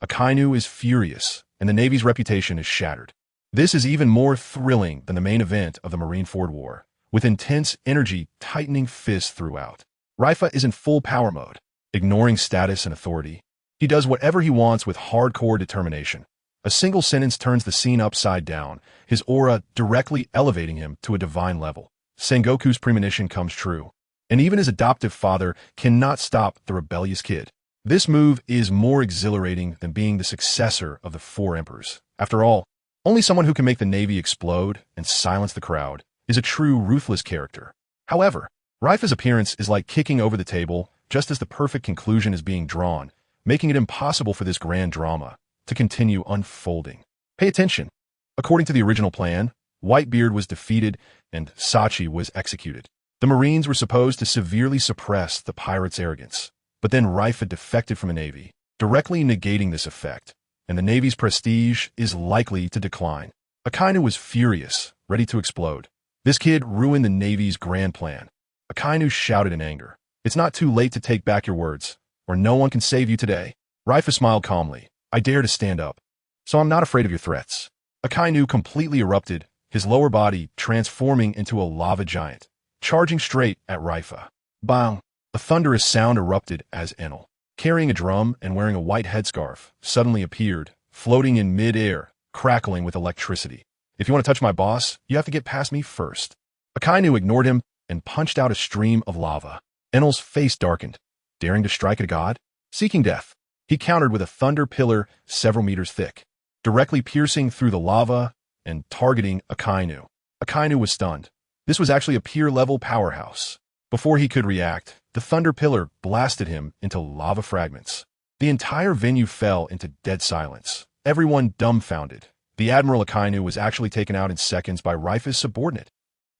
Akainu is furious, and the Navy's reputation is shattered. This is even more thrilling than the main event of the Marineford War, with intense energy tightening fists throughout. Leifa is in full power mode, ignoring status and authority. He does whatever he wants with hardcore determination. A single sentence turns the scene upside down, his aura directly elevating him to a divine level. Sengoku's premonition comes true, and even his adoptive father cannot stop the rebellious kid. This move is more exhilarating than being the successor of the four emperors. After all, only someone who can make the Navy explode and silence the crowd is a true ruthless character. However, Leifa's appearance is like kicking over the table just as the perfect conclusion is being drawn, making it impossible for this grand drama to continue unfolding. Pay attention. According to the original plan, Whitebeard was defeated and Sachi was executed. The Marines were supposed to severely suppress the pirates' arrogance, but then Leifa defected from the Navy, directly negating this effect, and the Navy's prestige is likely to decline. Akainu was furious, ready to explode. This kid ruined the Navy's grand plan. Akainu shouted in anger, "It's not too late to take back your words, or no one can save you today." Leifa smiled calmly. "I dare to stand up, so I'm not afraid of your threats." Akainu completely erupted, his lower body transforming into a lava giant, charging straight at Leifa. Bang! A thunderous sound erupted as Enel, carrying a drum and wearing a white headscarf, suddenly appeared, floating in mid-air, crackling with electricity. "If you want to touch my boss, you have to get past me first." Akainu ignored him and punched out a stream of lava. Enel's face darkened. Daring to strike at a god? Seeking death. He countered with a thunder pillar several meters thick, directly piercing through the lava and targeting Akainu. Akainu was stunned. This was actually a peer-level powerhouse. Before he could react, the thunder pillar blasted him into lava fragments. The entire venue fell into dead silence, everyone dumbfounded. The Admiral Akainu was actually taken out in seconds by Leifa's subordinate.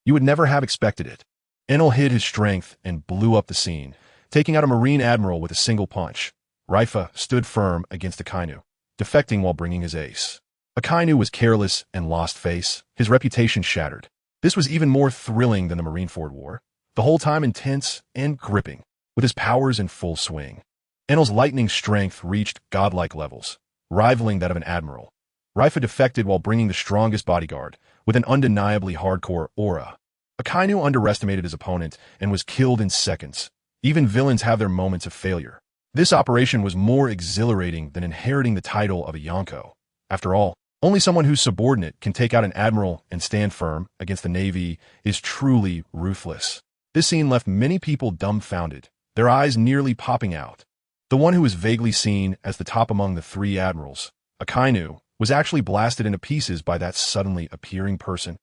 You would never have expected it. Enel hid his strength and blew up the scene, taking out a Marine Admiral with a single punch. Leifa stood firm against Akainu, defecting while bringing his ace. Akainu was careless and lost face, his reputation shattered. This was even more thrilling than the Marineford War, the whole time intense and gripping, with his powers in full swing. Enel's lightning strength reached godlike levels, rivaling that of an admiral. Leifa defected while bringing the strongest bodyguard, with an undeniably hardcore aura. Akainu underestimated his opponent and was killed in seconds. Even villains have their moments of failure. This operation was more exhilarating than inheriting the title of a Yonko. After all, only someone whose subordinate can take out an admiral and stand firm against the Navy is truly ruthless. This scene left many people dumbfounded, their eyes nearly popping out. The one who was vaguely seen as the top among the three admirals, Akainu, was actually blasted into pieces by that suddenly appearing person.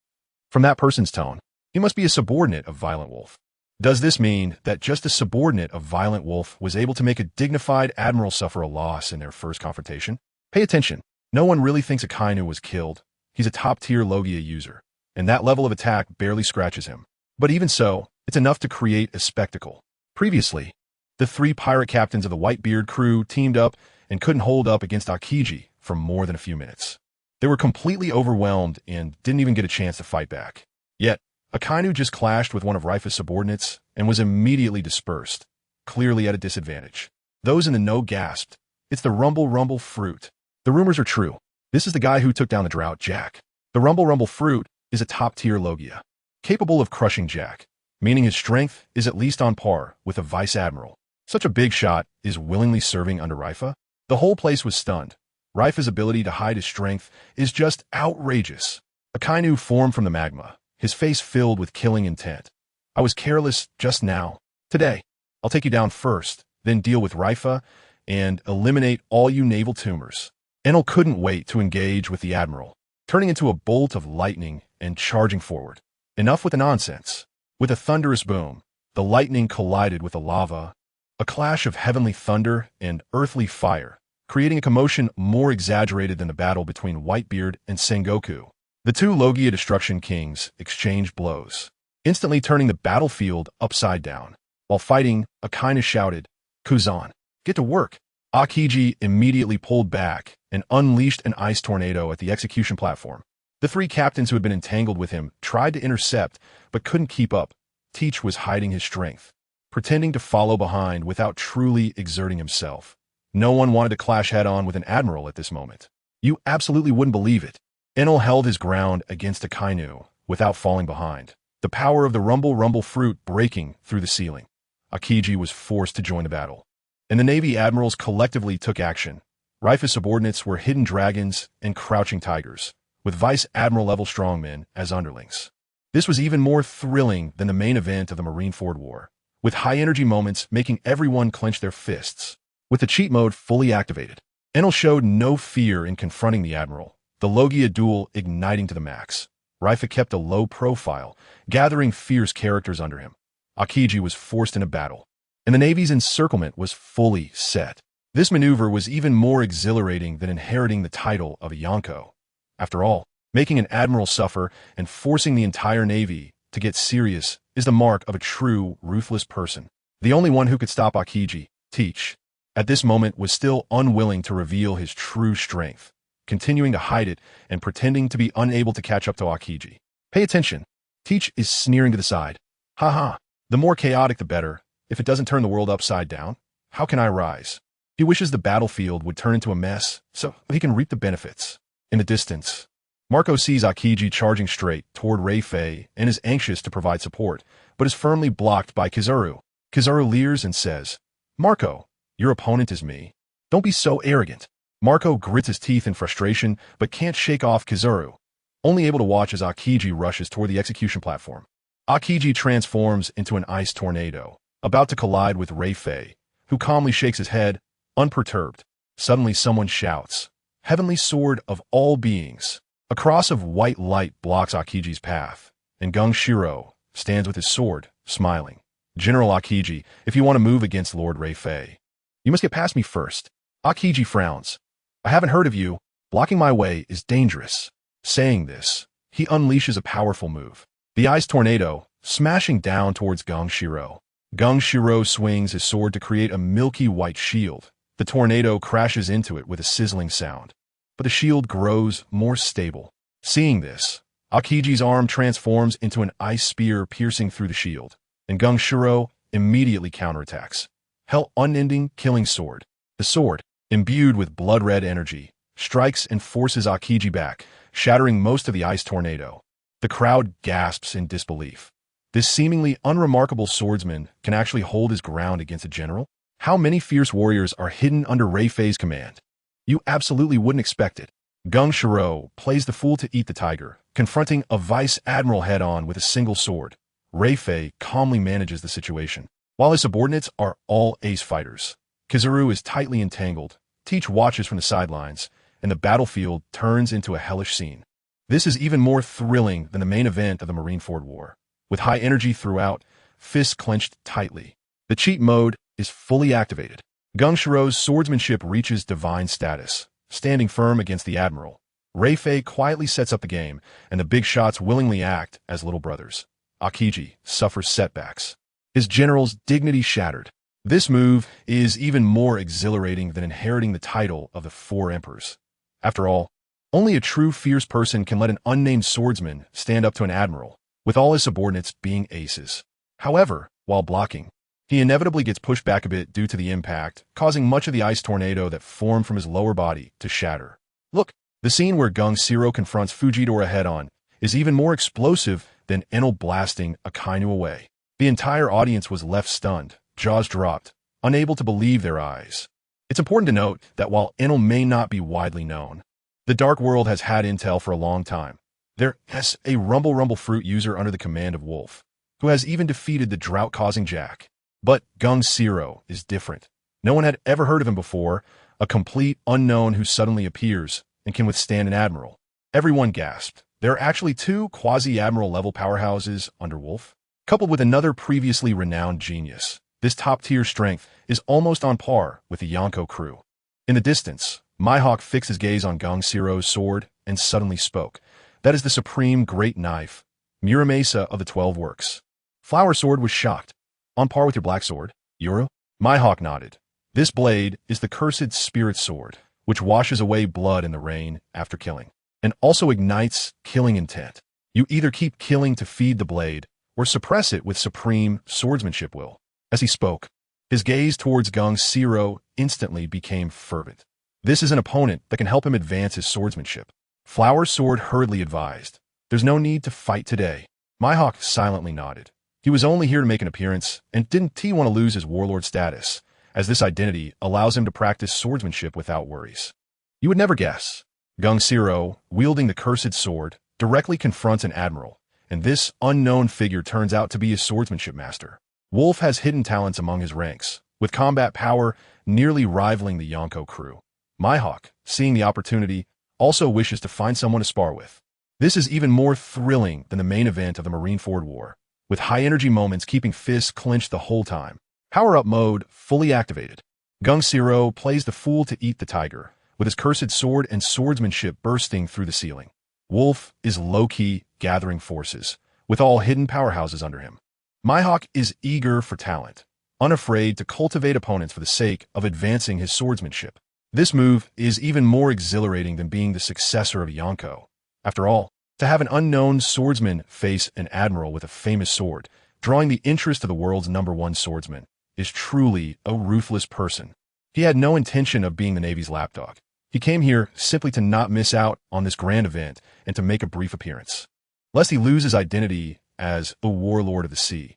From that person's tone, he must be a subordinate of Violent Wolf. Does this mean that just a subordinate of Violent Wolf was able to make a dignified admiral suffer a loss in their first confrontation? Pay attention. No one really thinks Akainu was killed. He's a top-tier Logia user, and that level of attack barely scratches him. But even so, it's enough to create a spectacle. Previously, the three pirate captains of the Whitebeard crew teamed up and couldn't hold up against Akiji for more than a few minutes. They were completely overwhelmed and didn't even get a chance to fight back. Yet, Akainu just clashed with one of Leifa's subordinates and was immediately dispersed, clearly at a disadvantage. Those in the know gasped. It's the Rumble Fruit. The rumors are true. This is the guy who took down the Drought Jack. The Rumble Fruit is a top-tier Logia, capable of crushing Jack, meaning his strength is at least on par with a Vice Admiral. Such a big shot is willingly serving under Leifa? The whole place was stunned. Leifa's ability to hide his strength is just outrageous. Akainu formed from the magma, his face filled with killing intent. I was careless just now. Today, I'll take you down first, then deal with Leifa and eliminate all you naval tumors. Enel couldn't wait to engage with the Admiral, turning into a bolt of lightning and charging forward. Enough with the nonsense. With a thunderous boom, the lightning collided with the lava, a clash of heavenly thunder and earthly fire, creating a commotion more exaggerated than the battle between Whitebeard and Sengoku. The two Logia Destruction Kings exchanged blows, instantly turning the battlefield upside down. While fighting, Akainu shouted, "Kuzan, get to work." Akiji immediately pulled back and unleashed an ice tornado at the execution platform. The three captains who had been entangled with him tried to intercept, but couldn't keep up. Teach was hiding his strength, pretending to follow behind without truly exerting himself. No one wanted to clash head-on with an admiral at this moment. You absolutely wouldn't believe it. Enel held his ground against Akainu without falling behind. the power of the rumble fruit breaking through the ceiling. Akiji was forced to join the battle, and the Navy admirals collectively took action. Leifa's subordinates were hidden dragons and crouching tigers, with Vice Admiral-level strongmen as underlings. This was even more thrilling than the main event of the Marineford War, with high-energy moments making everyone clench their fists. With the cheat mode fully activated, Enel showed no fear in confronting the Admiral, the Logia duel igniting to the max. Leifa kept a low profile, gathering fierce characters under him. Akiji was forced into battle, and the Navy's encirclement was fully set. This maneuver was even more exhilarating than inheriting the title of a Yonko. After all, making an admiral suffer and forcing the entire Navy to get serious is the mark of a true, ruthless person. The only one who could stop Akiji, Teach, at this moment was still unwilling to reveal his true strength, continuing to hide it and pretending to be unable to catch up to Akiji. Pay attention. Teach is sneering to the side. Haha, the more chaotic the better. If it doesn't turn the world upside down, how can I rise? He wishes the battlefield would turn into a mess so he can reap the benefits. In the distance, Marco sees Akiji charging straight toward Leifa and is anxious to provide support, but is firmly blocked by Kizaru. Kizaru leers and says, "Marco, your opponent is me. Don't be so arrogant." Marco grits his teeth in frustration but can't shake off Kizaru, only able to watch as Akiji rushes toward the execution platform. Akiji transforms into an ice tornado, about to collide with Leifa, who calmly shakes his head, unperturbed. Suddenly someone shouts, "Heavenly Sword of all beings." A cross of white light blocks Akiji's path, and Gung Shiro stands with his sword, smiling. "General Akiji, if you want to move against Lord Leifa, you must get past me first." Akiji frowns. "I haven't heard of you. Blocking my way is dangerous." Saying this, he unleashes a powerful move, the ice tornado, smashing down towards Gung Shiro. Gung Shiro swings his sword to create a milky white shield. The tornado crashes into it with a sizzling sound, but the shield grows more stable. Seeing this, Akiji's arm transforms into an ice spear piercing through the shield, and Gung Shiro immediately counterattacks. Hell unending killing sword. The sword, imbued with blood-red energy, strikes and forces Akiji back, shattering most of the ice tornado. The crowd gasps in disbelief. This seemingly unremarkable swordsman can actually hold his ground against a general? How many fierce warriors are hidden under Leifa's command? You absolutely wouldn't expect it. Gung Shiro plays the fool to eat the tiger, confronting a vice admiral head-on with a single sword. Leifa calmly manages the situation, while his subordinates are all ace fighters. Kizaru is tightly entangled. Teach watches from the sidelines, and the battlefield turns into a hellish scene. This is even more thrilling than the main event of the Marineford War. With high energy throughout, fists clenched tightly. The cheat mode is fully activated. Gung Shiro's swordsmanship reaches divine status, standing firm against the admiral. Leifa quietly sets up the game, and the big shots willingly act as little brothers. Akiji suffers setbacks, his general's dignity shattered. This move is even more exhilarating than inheriting the title of the Four Emperors. After all, only a true fierce person can let an unnamed swordsman stand up to an admiral, with all his subordinates being aces. However, while blocking, he inevitably gets pushed back a bit due to the impact, causing much of the ice tornado that formed from his lower body to shatter. Look, the scene where Gung Shiro confronts Fujidora head-on is even more explosive than Enel blasting Akainu away. The entire audience was left stunned, jaws dropped, unable to believe their eyes. It's important to note that while Enel may not be widely known, the Dark World has had intel for a long time. There is a rumble fruit user under the command of Wolf, who has even defeated the drought-causing Jack. But Gung Shiro is different. No one had ever heard of him before, a complete unknown who suddenly appears and can withstand an admiral. Everyone gasped. There are actually two quasi-admiral level powerhouses under Wolf, coupled with another previously renowned genius. This top-tier strength is almost on par with the Yonko crew. In the distance, Mihawk fixed his gaze on Gung Shiro's sword and suddenly spoke. "That is the supreme great knife, Muramasa of the 12 Works." Flower Sword was shocked. "On par with your black sword, Yuru?" Mihawk nodded. "This blade is the cursed spirit sword, which washes away blood in the rain after killing, and also ignites killing intent. You either keep killing to feed the blade, or suppress it with supreme swordsmanship will." As he spoke, his gaze towards Gung Shiro instantly became fervent. This is an opponent that can help him advance his swordsmanship. Flower Sword hurriedly advised, "There's no need to fight today. Mihawk silently nodded. He was only here to make an appearance, and didn't he want to lose his warlord status, as this identity allows him to practice swordsmanship without worries. You would never guess. Gung Siro, wielding the cursed sword, directly confronts an admiral, and this unknown figure turns out to be his swordsmanship master. Wolf has hidden talents among his ranks, with combat power nearly rivaling the Yonko crew. Mihawk, seeing the opportunity, also wishes to find someone to spar with. This is even more thrilling than the main event of the Marineford War, with high-energy moments keeping fists clenched the whole time. Power-up mode fully activated. Gung Siro plays the fool to eat the tiger, with his cursed sword and swordsmanship bursting through the ceiling. Wolf is low-key gathering forces, with all hidden powerhouses under him. Mihawk is eager for talent, unafraid to cultivate opponents for the sake of advancing his swordsmanship. This move is even more exhilarating than being the successor of Yonko. After all, to have an unknown swordsman face an admiral with a famous sword, drawing the interest of the world's #1 swordsman, is truly a ruthless person. He had no intention of being the Navy's lapdog. He came here simply to not miss out on this grand event and to make a brief appearance, lest he lose his identity as a warlord of the sea.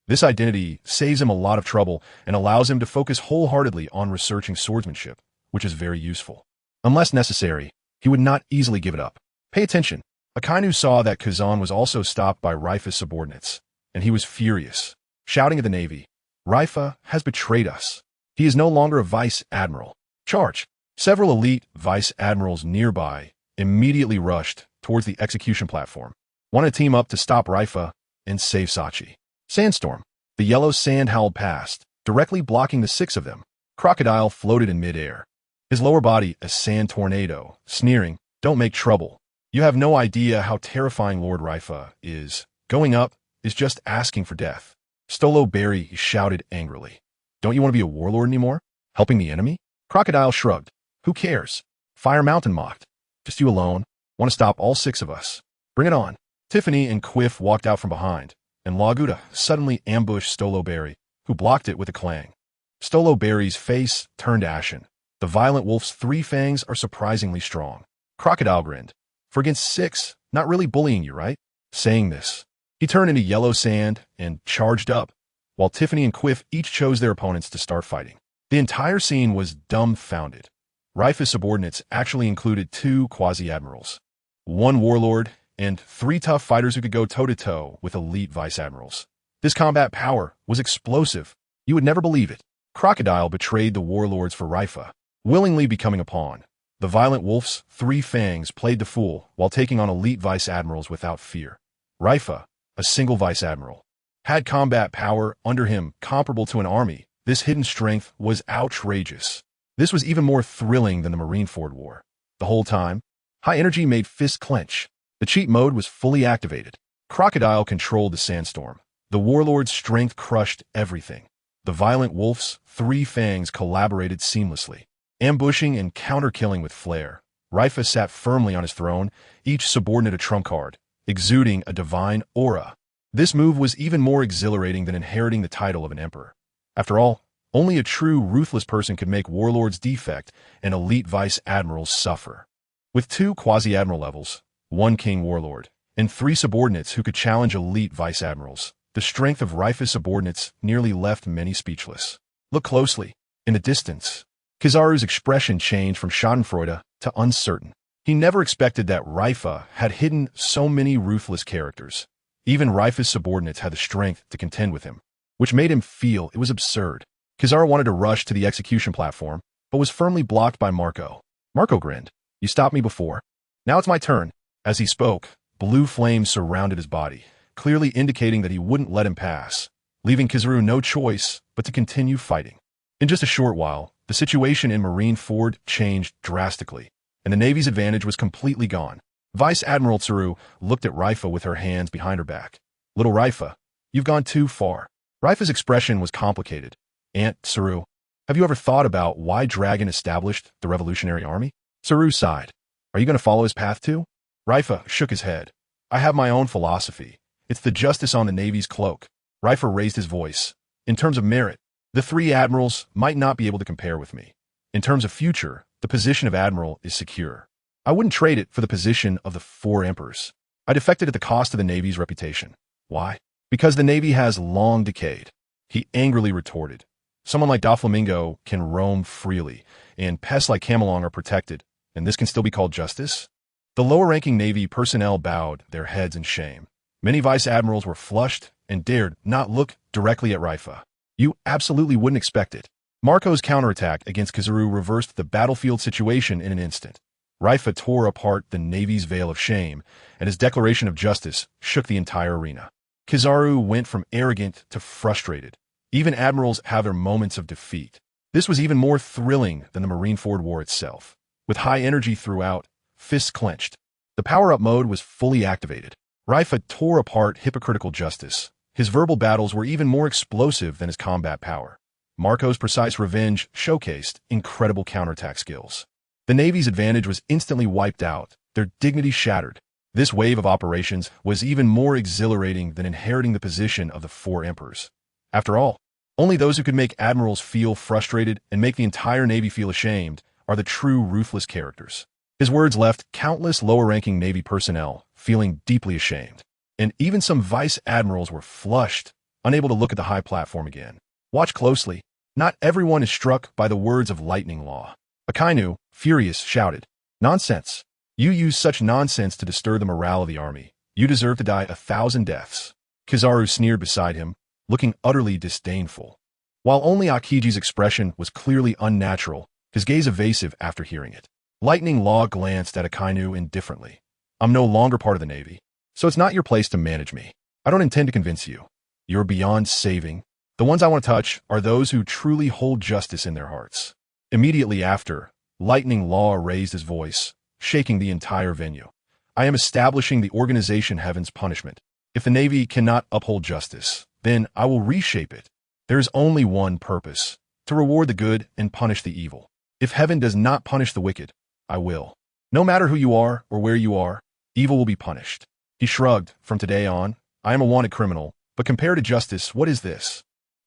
This identity saves him a lot of trouble and allows him to focus wholeheartedly on researching swordsmanship, which is very useful. Unless necessary, he would not easily give it up. Pay attention. Akainu saw that Kazan was also stopped by Reifa's subordinates, and he was furious, shouting at the Navy, "Reifa has betrayed us. He is no longer a vice admiral. Charge!" Several elite vice admirals nearby immediately rushed towards the execution platform, wanted to team up to stop Reifa and save Sachi. Sandstorm. The yellow sand howled past, directly blocking the 6 of them. Crocodile floated in midair, his lower body a sand tornado, sneering, "Don't make trouble. You have no idea how terrifying Lord Reifa is. Going up is just asking for death." Stolo Berry shouted angrily, "Don't you want to be a warlord anymore? Helping the enemy?" Crocodile shrugged. "Who cares?" Fire Mountain mocked. "Just you alone? Want to stop all 6 of us? Bring it on." Tiffany and Quiff walked out from behind, and Laguda suddenly ambushed Stolo Berry, who blocked it with a clang. Stolo Berry's face turned ashen. The violent wolf's 3 fangs are surprisingly strong. Crocodile grinned. "For against 6, not really bullying you, right?" Saying this, he turned into yellow sand and charged up, while Tiffany and Quiff each chose their opponents to start fighting. The entire scene was dumbfounded. Reifa's subordinates actually included 2 quasi-admirals, 1 warlord, and 3 tough fighters who could go toe-to-toe with elite vice-admirals. This combat power was explosive. You would never believe it. Crocodile betrayed the warlords for Reifa, willingly becoming a pawn. The violent wolf's 3 fangs played the fool while taking on elite vice-admirals without fear. Reifa, a single vice-admiral, had combat power under him comparable to an army. This hidden strength was outrageous. This was even more thrilling than the Marineford War. The whole time, high energy made fists clench. The cheat mode was fully activated. Crocodile controlled the sandstorm. The warlord's strength crushed everything. The violent wolf's 3 fangs collaborated seamlessly, ambushing and counter-killing with flair. Reifa sat firmly on his throne, each subordinate a trump card, exuding a divine aura. This move was even more exhilarating than inheriting the title of an emperor. After all, only a true ruthless person could make warlords defect and elite vice-admirals suffer. With 2 quasi-admiral levels, 1 king warlord, and 3 subordinates who could challenge elite vice-admirals, the strength of Reifa's subordinates nearly left many speechless. Look closely. In the distance, Kizaru's expression changed from schadenfreude to uncertain. He never expected that Reifa had hidden so many ruthless characters. Even Reifa's subordinates had the strength to contend with him, which made him feel it was absurd. Kizaru wanted to rush to the execution platform, but was firmly blocked by Marco. Marco grinned. "You stopped me before. Now it's my turn." As he spoke, blue flames surrounded his body, clearly indicating that he wouldn't let him pass, leaving Kizaru no choice but to continue fighting. In just a short while, the situation in Marineford changed drastically, and the Navy's advantage was completely gone. Vice Admiral Tsuru looked at Reifa with her hands behind her back. "Little Reifa, you've gone too far." Reifa's expression was complicated. "Aunt Tsuru, have you ever thought about why Dragon established the Revolutionary Army?" Tsuru sighed. "Are you going to follow his path too?" Reifa shook his head. "I have my own philosophy. It's the justice on the Navy's cloak." Reifa raised his voice. "In terms of merit, the 3 admirals might not be able to compare with me. In terms of future, the position of admiral is secure. I wouldn't trade it for the position of the 4 emperors. I defected at the cost of the Navy's reputation. Why? Because the Navy has long decayed. He angrily retorted. Someone like Doflamingo can roam freely, and pests like Camelong are protected, and this can still be called justice? The lower-ranking Navy personnel bowed their heads in shame. Many vice admirals were flushed and dared not look directly at Leifa. You absolutely wouldn't expect it. Marco's counterattack against Kizaru reversed the battlefield situation in an instant. Leifa tore apart the Navy's veil of shame, and his declaration of justice shook the entire arena. Kizaru went from arrogant to frustrated. Even admirals have their moments of defeat. This was even more thrilling than the Marineford War itself. With high energy throughout, fists clenched. The power-up mode was fully activated. Leifa tore apart hypocritical justice. His verbal battles were even more explosive than his combat power. Marco's precise revenge showcased incredible counterattack skills. The Navy's advantage was instantly wiped out, their dignity shattered. This wave of operations was even more exhilarating than inheriting the position of the four emperors. After all, only those who could make admirals feel frustrated and make the entire Navy feel ashamed are the true ruthless characters. His words left countless lower-ranking Navy personnel feeling deeply ashamed, and even some vice admirals were flushed, unable to look at the high platform again. Watch closely. Not everyone is struck by the words of Lightning Law. Akainu, furious, shouted, "Nonsense! You use such nonsense to disturb the morale of the army. You deserve to die 1,000 deaths." Kizaru sneered beside him, looking utterly disdainful. While only Akiji's expression was clearly unnatural, his gaze evasive after hearing it. Lightning Law glanced at Akainu indifferently. "I'm no longer part of the Navy, so it's not your place to manage me. I don't intend to convince you. You're beyond saving. The ones I want to touch are those who truly hold justice in their hearts." Immediately after, Lightning Law raised his voice, shaking the entire venue. "I am establishing the organization Heaven's Punishment. If the Navy cannot uphold justice, then I will reshape it. There is only one purpose, to reward the good and punish the evil. If Heaven does not punish the wicked, I will. No matter who you are or where you are, evil will be punished." He shrugged. "From today on, I am a wanted criminal, but compared to justice, what is this?"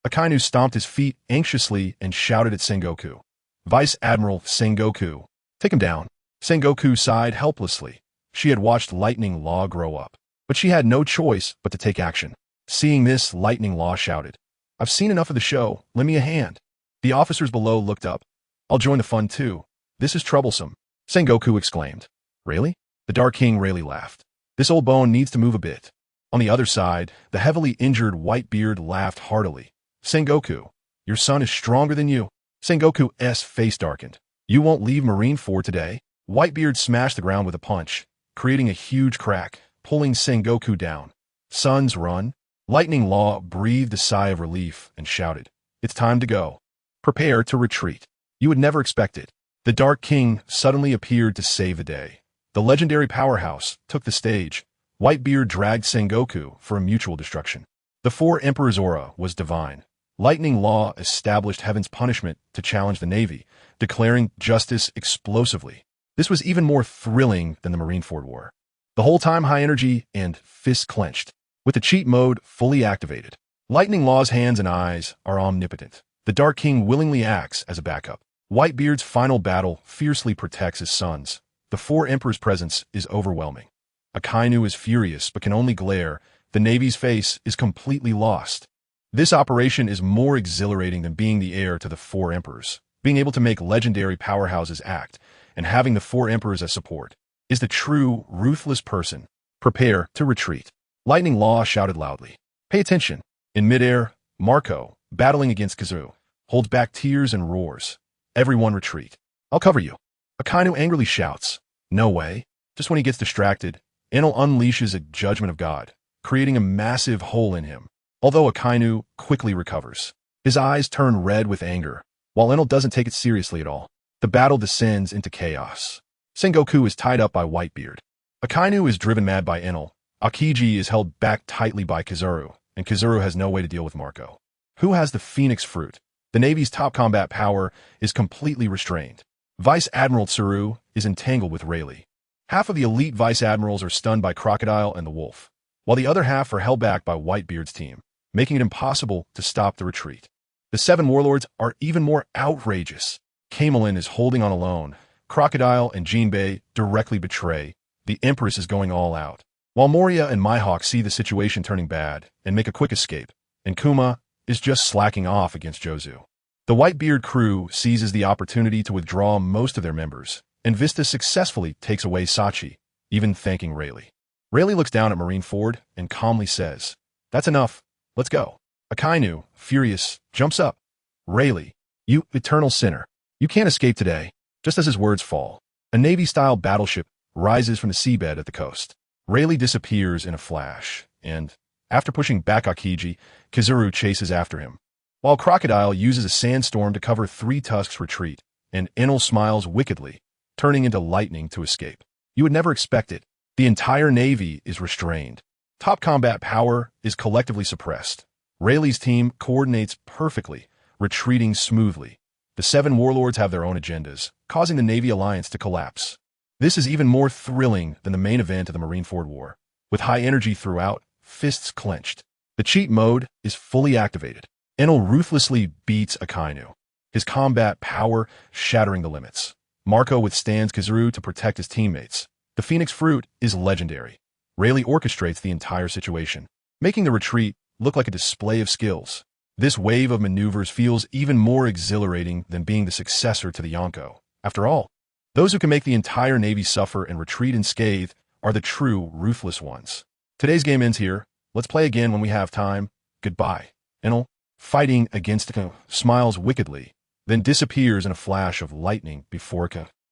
Akainu stomped his feet anxiously and shouted at Sengoku. "Vice Admiral Sengoku, take him down." Sengoku sighed helplessly. She had watched Lightning Law grow up, but she had no choice but to take action. Seeing this, Lightning Law shouted, "I've seen enough of the show. Lend me a hand." The officers below looked up. "I'll join the fun too. This is troublesome," Sengoku exclaimed. "Really?" The Dark King Rayleigh laughed. "This old bone needs to move a bit." On the other side, the heavily injured Whitebeard laughed heartily. "Sengoku, your son is stronger than you." Sengoku's face darkened. "You won't leave Marineford today?" Whitebeard smashed the ground with a punch, creating a huge crack, pulling Sengoku down. "Sons, run." Lightning Law breathed a sigh of relief and shouted, "It's time to go. Prepare to retreat." You would never expect it. The Dark King suddenly appeared to save the day. The legendary powerhouse took the stage. Whitebeard dragged Sengoku for a mutual destruction. The Four Emperors' aura was divine. Lightning Law established Heaven's Punishment to challenge the Navy, declaring justice explosively. This was even more thrilling than the Marineford War. The whole time high energy and fists clenched. With the cheat mode fully activated, Lightning Law's hands and eyes are omnipotent. The Dark King willingly acts as a backup. Whitebeard's final battle fiercely protects his sons. The Four Emperors' presence is overwhelming. Akainu is furious but can only glare. The Navy's face is completely lost. This operation is more exhilarating than being the heir to the Four Emperors. Being able to make legendary powerhouses act, and having the Four Emperors as support, is the true, ruthless person. Prepare to retreat. Lightning Law shouted loudly. Pay attention. In midair, Marco, battling against Kizaru, holds back tears and roars. Everyone retreat. I'll cover you. Akainu angrily shouts. No way. Just when he gets distracted, Enel unleashes a judgment of God, creating a massive hole in him. Although Akainu quickly recovers, his eyes turn red with anger, while Enel doesn't take it seriously at all. The battle descends into chaos. Sengoku is tied up by Whitebeard. Akainu is driven mad by Enel. Akiji is held back tightly by Kizaru, and Kizaru has no way to deal with Marco. Who has the Phoenix Fruit? The Navy's top combat power is completely restrained. Vice Admiral Tsuru is entangled with Rayleigh. Half of the elite Vice Admirals are stunned by Crocodile and the Wolf, while the other half are held back by Whitebeard's team, making it impossible to stop the retreat. The 7 warlords are even more outrageous. Camelin is holding on alone. Crocodile and Jinbei directly betray. The Empress is going all out. while Moria and Mihawk see the situation turning bad and make a quick escape, and Kuma is just slacking off against Jozu. The Whitebeard crew seizes the opportunity to withdraw most of their members, and Vista successfully takes away Sachi, even thanking Rayleigh. Rayleigh looks down at Marineford and calmly says, "That's enough. Let's go." Akainu, furious, jumps up. "Rayleigh, you eternal sinner. You can't escape today." Just as his words fall, a Navy-style battleship rises from the seabed at the coast. Rayleigh disappears in a flash, and, after pushing back Akiji, Kizuru chases after him. While Crocodile uses a sandstorm to cover Three Tusks' retreat, and Enel smiles wickedly, turning into lightning to escape. You would never expect it. The entire Navy is restrained. Top combat power is collectively suppressed. Rayleigh's team coordinates perfectly, retreating smoothly. The 7 warlords have their own agendas, causing the Navy alliance to collapse. This is even more thrilling than the main event of the Marineford War. With high energy throughout, fists clenched. The cheat mode is fully activated. Enel ruthlessly beats Akainu, his combat power shattering the limits. Marco withstands Kizuru to protect his teammates. The Phoenix Fruit is legendary. Rayleigh orchestrates the entire situation, making the retreat look like a display of skills. This wave of maneuvers feels even more exhilarating than being the successor to the Yonko. After all, those who can make the entire Navy suffer and retreat unscathed are the true ruthless ones. Today's game ends here. Let's play again when we have time. Goodbye. Enel, fighting against Akainu, smiles wickedly, then disappears in a flash of lightning before